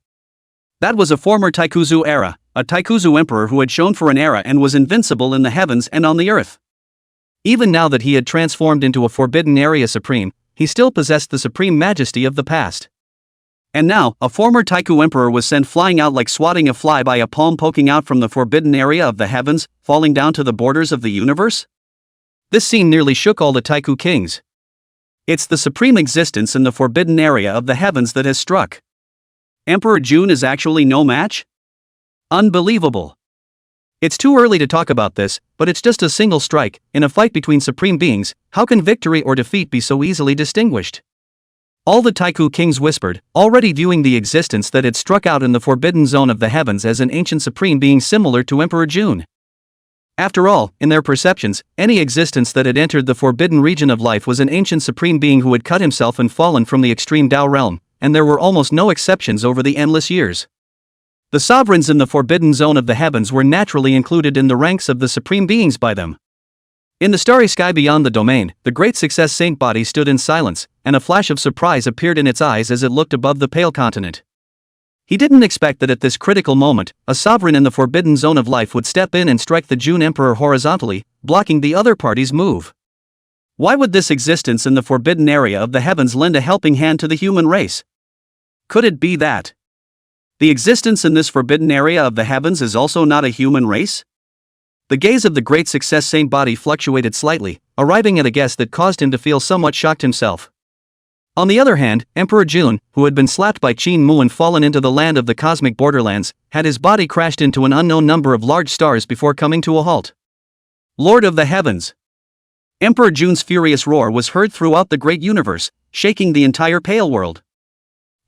That was a former Taikuzu era, a Taikuzu emperor who had shone for an era and was invincible in the heavens and on the earth. Even now that he had transformed into a forbidden area supreme, he still possessed the supreme majesty of the past. And now, a former Taiku emperor was sent flying out like swatting a fly by a palm poking out from the forbidden area of the heavens, falling down to the borders of the universe? This scene nearly shook all the Taiku kings. It's the supreme existence in the forbidden area of the heavens that has struck. Emperor Jun is actually no match? Unbelievable. It's too early to talk about this, but it's just a single strike. In a fight between supreme beings, how can victory or defeat be so easily distinguished? All the Taiku kings whispered, already viewing the existence that had struck out in the forbidden zone of the heavens as an ancient supreme being similar to Emperor Jun. After all, in their perceptions, any existence that had entered the forbidden region of life was an ancient supreme being who had cut himself and fallen from the extreme Tao realm, and there were almost no exceptions over the endless years. The sovereigns in the forbidden zone of the heavens were naturally included in the ranks of the supreme beings by them. In the starry sky beyond the domain, the great success saint body stood in silence, and a flash of surprise appeared in its eyes as it looked above the Pale Continent. He didn't expect that at this critical moment, a sovereign in the forbidden zone of life would step in and strike the Jun Emperor horizontally, blocking the other party's move. Why would this existence in the forbidden area of the heavens lend a helping hand to the human race? Could it be that the existence in this forbidden area of the heavens is also not a human race? The gaze of the great success saint body fluctuated slightly, arriving at a guess that caused him to feel somewhat shocked himself. On the other hand, Emperor Jun, who had been slapped by Qingxue and fallen into the land of the cosmic borderlands, had his body crashed into an unknown number of large stars before coming to a halt. Lord of the heavens! Emperor Jun's furious roar was heard throughout the great universe, shaking the entire Pale world.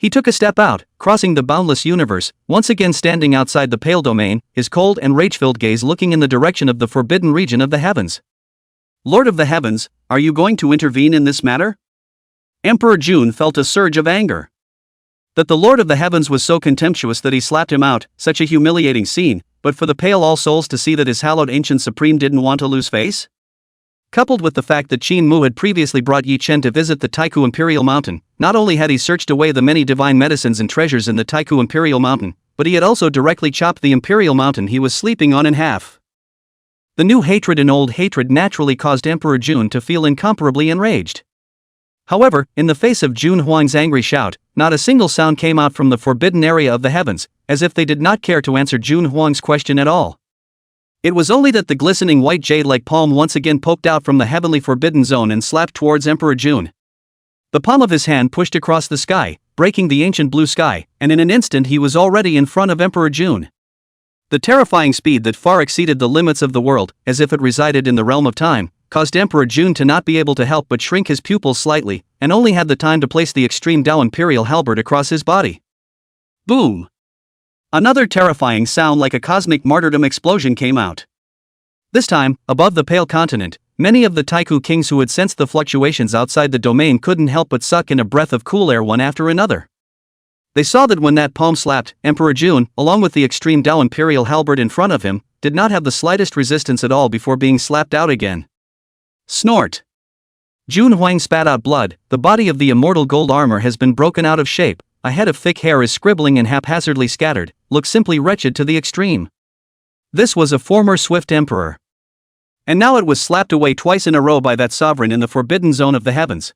He took a step out, crossing the boundless universe, once again standing outside the Pale domain, his cold and rage-filled gaze looking in the direction of the forbidden region of the heavens. Lord of the heavens, are you going to intervene in this matter? Emperor Jun felt a surge of anger. That the Lord of the heavens was so contemptuous that he slapped him out, such a humiliating scene, but for the Pale all souls to see that his hallowed ancient supreme didn't want to lose face? Coupled with the fact that Qingxue had previously brought Yi Chen to visit the Taiku Imperial Mountain, not only had he searched away the many divine medicines and treasures in the Taiku Imperial Mountain, but he had also directly chopped the Imperial Mountain he was sleeping on in half. The new hatred and old hatred naturally caused Emperor Jun to feel incomparably enraged. However, in the face of Jun Huang's angry shout, not a single sound came out from the forbidden area of the heavens, as if they did not care to answer Jun Huang's question at all. It was only that the glistening white jade-like palm once again poked out from the heavenly forbidden zone and slapped towards Emperor Jun. The palm of his hand pushed across the sky, breaking the ancient blue sky, and in an instant he was already in front of Emperor Jun. The terrifying speed that far exceeded the limits of the world, as if it resided in the realm of time, caused Emperor Jun to not be able to help but shrink his pupils slightly, and only had the time to place the extreme Dao Imperial halberd across his body. Boom! Another terrifying sound like a cosmic martyrdom explosion came out. This time, above the Pale Continent, many of the Taiku kings who had sensed the fluctuations outside the domain couldn't help but suck in a breath of cool air one after another. They saw that when that palm slapped, Emperor Jun, along with the extreme Dao Imperial halberd in front of him, did not have the slightest resistance at all before being slapped out again. Snort! Jun Huang spat out blood. The body of the immortal gold armor has been broken out of shape, a head of thick hair is scribbling and haphazardly scattered, looks simply wretched to the extreme. This was a former swift emperor. And now it was slapped away twice in a row by that sovereign in the forbidden zone of the heavens.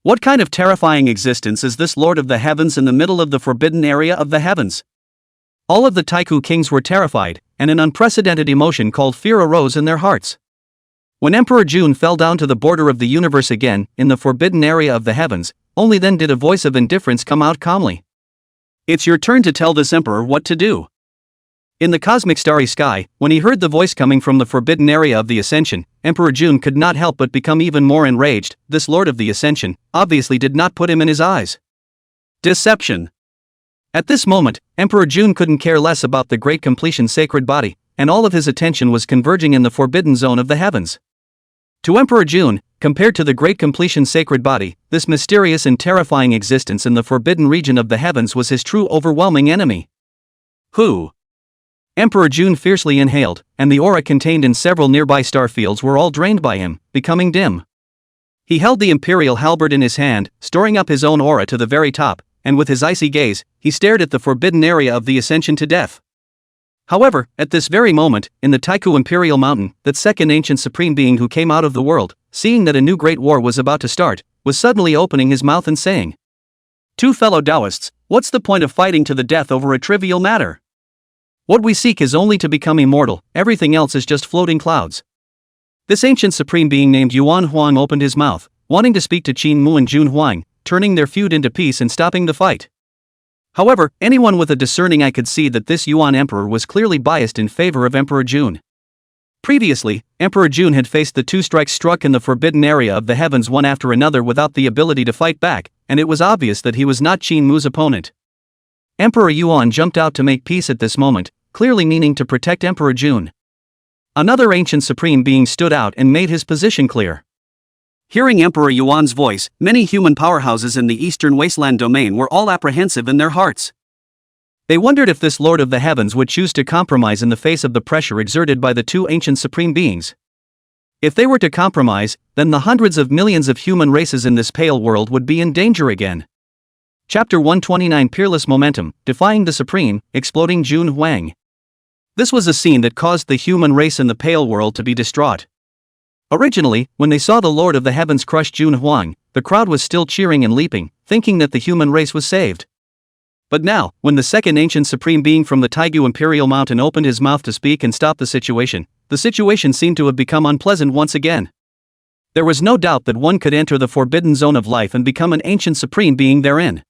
What kind of terrifying existence is this Lord of the heavens in the middle of the forbidden area of the heavens? All of the Taiku kings were terrified, and an unprecedented emotion called fear arose in their hearts. When Emperor June fell down to the border of the universe again, in the forbidden area of the heavens, only then did a voice of indifference come out calmly. It's your turn to tell this emperor what to do. In the cosmic starry sky, when he heard the voice coming from the forbidden area of the Ascension, Emperor June could not help but become even more enraged. This Lord of the Ascension obviously did not put him in his eyes. Deception. At this moment, Emperor June couldn't care less about the Great Completion sacred body, and all of his attention was converging in the forbidden zone of the heavens. To Emperor June, compared to the Great Completion sacred body, this mysterious and terrifying existence in the forbidden region of the heavens was his true overwhelming enemy. Who? Emperor June fiercely inhaled, and the aura contained in several nearby star fields were all drained by him, becoming dim. He held the imperial halberd in his hand, storing up his own aura to the very top, and with his icy gaze, he stared at the forbidden area of the Ascension to death. However, at this very moment, in the Taihu Imperial Mountain, that second ancient supreme being who came out of the world, seeing that a new great war was about to start, was suddenly opening his mouth and saying, "Two fellow Taoists, what's the point of fighting to the death over a trivial matter? What we seek is only to become immortal, everything else is just floating clouds." This ancient supreme being named Yuan Huang opened his mouth, wanting to speak to Qingxue and Jun Huang, turning their feud into peace and stopping the fight. However, anyone with a discerning eye could see that this Yuan emperor was clearly biased in favor of Emperor June. Previously, Emperor June had faced the two strikes struck in the forbidden area of the heavens one after another without the ability to fight back, and it was obvious that he was not Qingxue's opponent. Emperor Yuan jumped out to make peace at this moment, clearly meaning to protect Emperor June. Another ancient supreme being stood out and made his position clear. Hearing Emperor Yuan's voice, many human powerhouses in the Eastern Wasteland domain were all apprehensive in their hearts. They wondered if this Lord of the Heavens would choose to compromise in the face of the pressure exerted by the two ancient supreme beings. If they were to compromise, then the hundreds of millions of human races in this pale world would be in danger again. Chapter 129 Peerless Momentum, Defying the Supreme, Exploding Jun Huang. This was a scene that caused the human race in the pale world to be distraught. Originally, when they saw the Lord of the Heavens crush Jun Huang, the crowd was still cheering and leaping, thinking that the human race was saved. But now, when the second ancient supreme being from the Taihu Imperial Mountain opened his mouth to speak and stop the situation seemed to have become unpleasant once again. There was no doubt that one could enter the forbidden zone of life and become an ancient supreme being therein.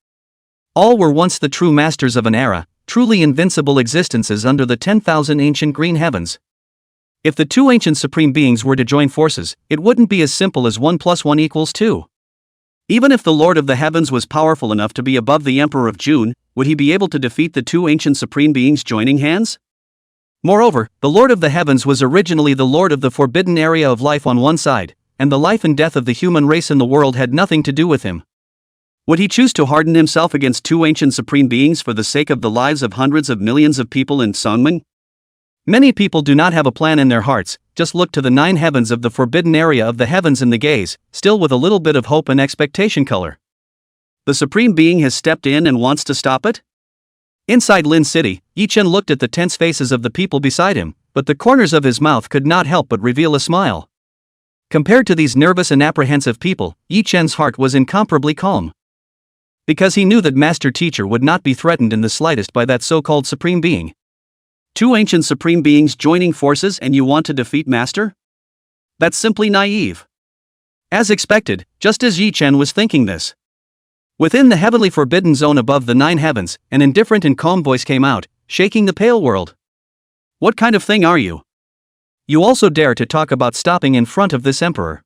All were once the true masters of an era, truly invincible existences under the 10,000 ancient green heavens. If the two ancient supreme beings were to join forces, it wouldn't be as simple as 1 + 1 = 2. Even if the Lord of the Heavens was powerful enough to be above the Emperor of June, would he be able to defeat the two ancient supreme beings joining hands? Moreover, the Lord of the Heavens was originally the Lord of the forbidden area of life on one side, and the life and death of the human race in the world had nothing to do with him. Would he choose to harden himself against two ancient supreme beings for the sake of the lives of hundreds of millions of people in Sunman? Many people do not have a plan in their hearts, just look to the 9 heavens of the forbidden area of the heavens and the gaze, still with a little bit of hope and expectation color. The supreme being has stepped in and wants to stop it? Inside Lin City, Yi Chen looked at the tense faces of the people beside him, but the corners of his mouth could not help but reveal a smile. Compared to these nervous and apprehensive people, Yi Chen's heart was incomparably calm. Because he knew that Master Teacher would not be threatened in the slightest by that so-called supreme being. Two ancient supreme beings joining forces and you want to defeat Master? That's simply naive. As expected, just as Yi Chen was thinking this. Within the heavenly forbidden zone above the 9 heavens, an indifferent and calm voice came out, shaking the pale world. What kind of thing are you? You also dare to talk about stopping in front of this emperor?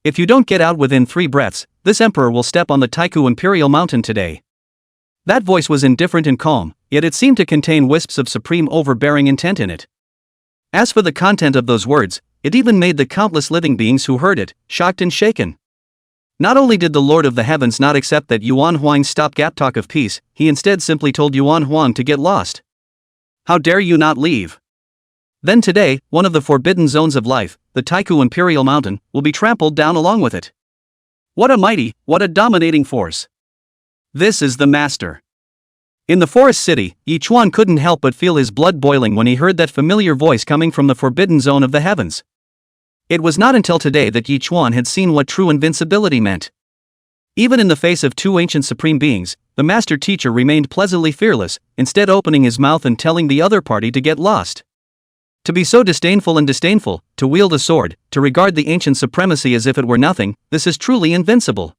If you don't get out within 3 breaths, this emperor will step on the Taihu Imperial Mountain today. That voice was indifferent and calm, yet it seemed to contain wisps of supreme overbearing intent in it. As for the content of those words, it even made the countless living beings who heard it, shocked and shaken. Not only did the Lord of the Heavens not accept that Yuan Huang's stopgap talk of peace, he instead simply told Yuan Huang to get lost. How dare you not leave? Then today, one of the forbidden zones of life, the Taihu Imperial Mountain, will be trampled down along with it. What a mighty, what a dominating force. This is the Master. In the forest city, Yi Chuan couldn't help but feel his blood boiling when he heard that familiar voice coming from the forbidden zone of the heavens. It was not until today that Yi Chuan had seen what true invincibility meant. Even in the face of two ancient supreme beings, the Master Teacher remained pleasantly fearless, instead opening his mouth and telling the other party to get lost. To be so disdainful, to wield a sword, to regard the ancient supremacy as if it were nothing, this is truly invincible.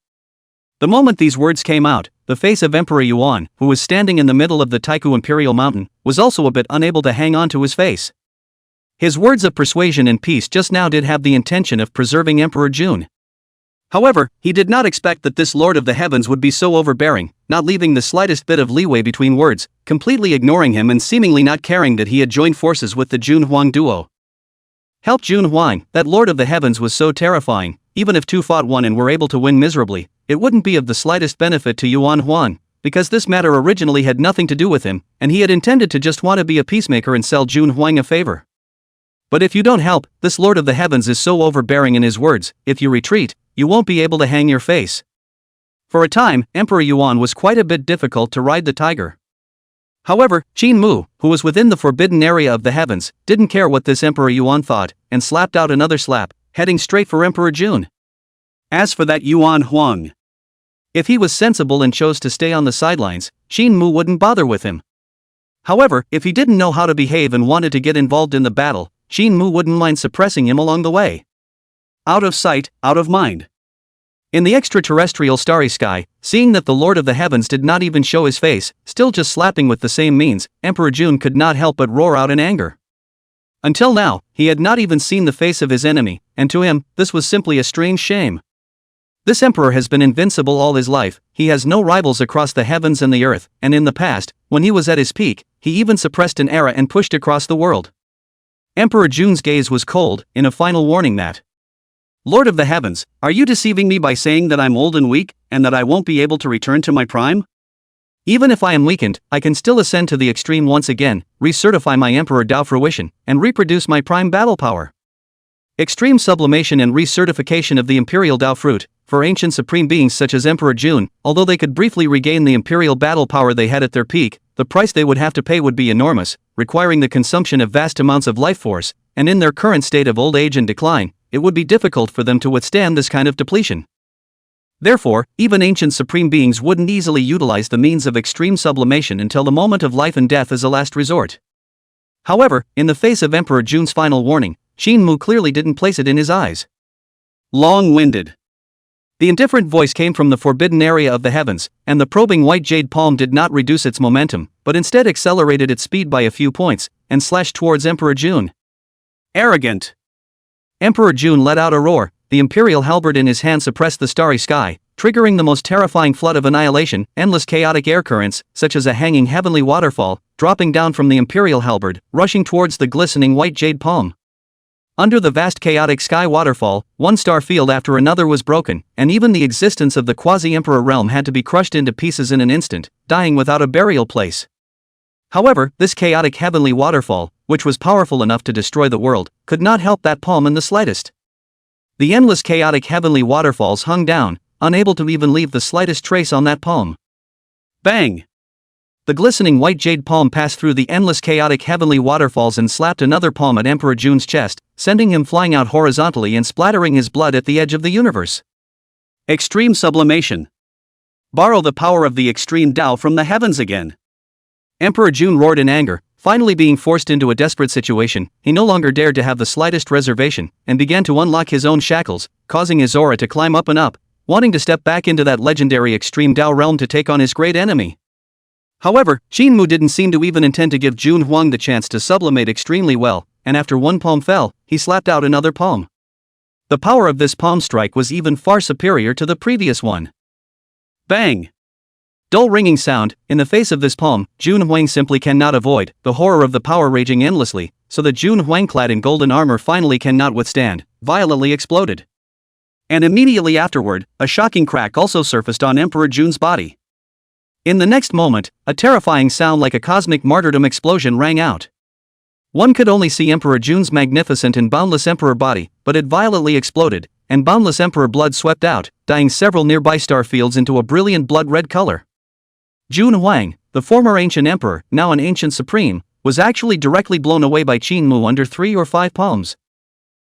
The moment these words came out, the face of Emperor Yuan, who was standing in the middle of the Taihu Imperial Mountain, was also a bit unable to hang on to his face. His words of persuasion and peace just now did have the intention of preserving Emperor Jun. However, he did not expect that this Lord of the Heavens would be so overbearing, not leaving the slightest bit of leeway between words, completely ignoring him and seemingly not caring that he had joined forces with the Jun Huang duo. Help Jun Huang, that Lord of the Heavens was so terrifying, even if two fought one and were able to win miserably, it wouldn't be of the slightest benefit to Yuan Huan, because this matter originally had nothing to do with him, and he had intended to just want to be a peacemaker and sell Jun Huang a favor. But if you don't help, this Lord of the Heavens is so overbearing in his words, if you retreat, you won't be able to hang your face. For a time, Emperor Yuan was quite a bit difficult to ride the tiger. However, Qin Mu, who was within the forbidden area of the heavens, didn't care what this Emperor Yuan thought, and slapped out another slap, heading straight for Emperor Jun. As for that Yuan Huang, if he was sensible and chose to stay on the sidelines, Qin Mu wouldn't bother with him. However, if he didn't know how to behave and wanted to get involved in the battle, Qin Mu wouldn't mind suppressing him along the way. Out of sight, out of mind. In the extraterrestrial starry sky, seeing that the Lord of the Heavens did not even show his face, still just slapping with the same means, Emperor Jun could not help but roar out in anger. Until now, he had not even seen the face of his enemy, and to him, this was simply a strange shame. This emperor has been invincible all his life, he has no rivals across the heavens and the earth, and in the past, when he was at his peak, he even suppressed an era and pushed across the world. Emperor Jun's gaze was cold, in a final warning that, Lord of the Heavens, are you deceiving me by saying that I'm old and weak, and that I won't be able to return to my prime? Even if I am weakened, I can still ascend to the extreme once again, recertify my Emperor Dao fruition, and reproduce my prime battle power. Extreme sublimation and recertification of the Imperial Dao fruit, for ancient supreme beings such as Emperor Jun, although they could briefly regain the Imperial battle power they had at their peak, the price they would have to pay would be enormous, requiring the consumption of vast amounts of life force, and in their current state of old age and decline, it would be difficult for them to withstand this kind of depletion. Therefore, even ancient supreme beings wouldn't easily utilize the means of extreme sublimation until the moment of life and death as a last resort. However, in the face of Emperor Jun's final warning, Qin Mu clearly didn't place it in his eyes. Long-winded. The indifferent voice came from the forbidden area of the heavens, and the probing white jade palm did not reduce its momentum, but instead accelerated its speed by a few points, and slashed towards Emperor Jun. Arrogant. Emperor Jun let out a roar, the imperial halberd in his hand suppressed the starry sky, triggering the most terrifying flood of annihilation, endless chaotic air currents, such as a hanging heavenly waterfall, dropping down from the imperial halberd, rushing towards the glistening white jade palm. Under the vast chaotic sky waterfall, one star field after another was broken, and even the existence of the quasi-emperor realm had to be crushed into pieces in an instant, dying without a burial place. However, this chaotic heavenly waterfall, which was powerful enough to destroy the world, could not help that palm in the slightest. The endless chaotic heavenly waterfalls hung down, unable to even leave the slightest trace on that palm. Bang! The glistening white jade palm passed through the endless chaotic heavenly waterfalls and slapped another palm at Emperor Jun's chest, sending him flying out horizontally and splattering his blood at the edge of the universe. Extreme sublimation. Borrow the power of the extreme Dao from the heavens again. Emperor Jun roared in anger, finally being forced into a desperate situation. He no longer dared to have the slightest reservation, and began to unlock his own shackles, causing his aura to climb up and up, wanting to step back into that legendary extreme Dao realm to take on his great enemy. However, Qin Mu didn't seem to even intend to give Jun Huang the chance to sublimate extremely well, and after one palm fell, he slapped out another palm. The power of this palm strike was even far superior to the previous one. Bang! Dull ringing sound. In the face of this palm, Jun Huang simply cannot avoid, the horror of the power raging endlessly, so that Jun Huang clad in golden armor finally cannot withstand, violently exploded. And immediately afterward, a shocking crack also surfaced on Emperor Jun's body. In the next moment, a terrifying sound like a cosmic martyrdom explosion rang out. One could only see Emperor Jun's magnificent and boundless emperor body, but it violently exploded, and boundless emperor blood swept out, dyeing several nearby star fields into a brilliant blood-red color. Jun Huang, the former ancient emperor, now an ancient supreme, was actually directly blown away by Qin Mu under 3 or 5 palms.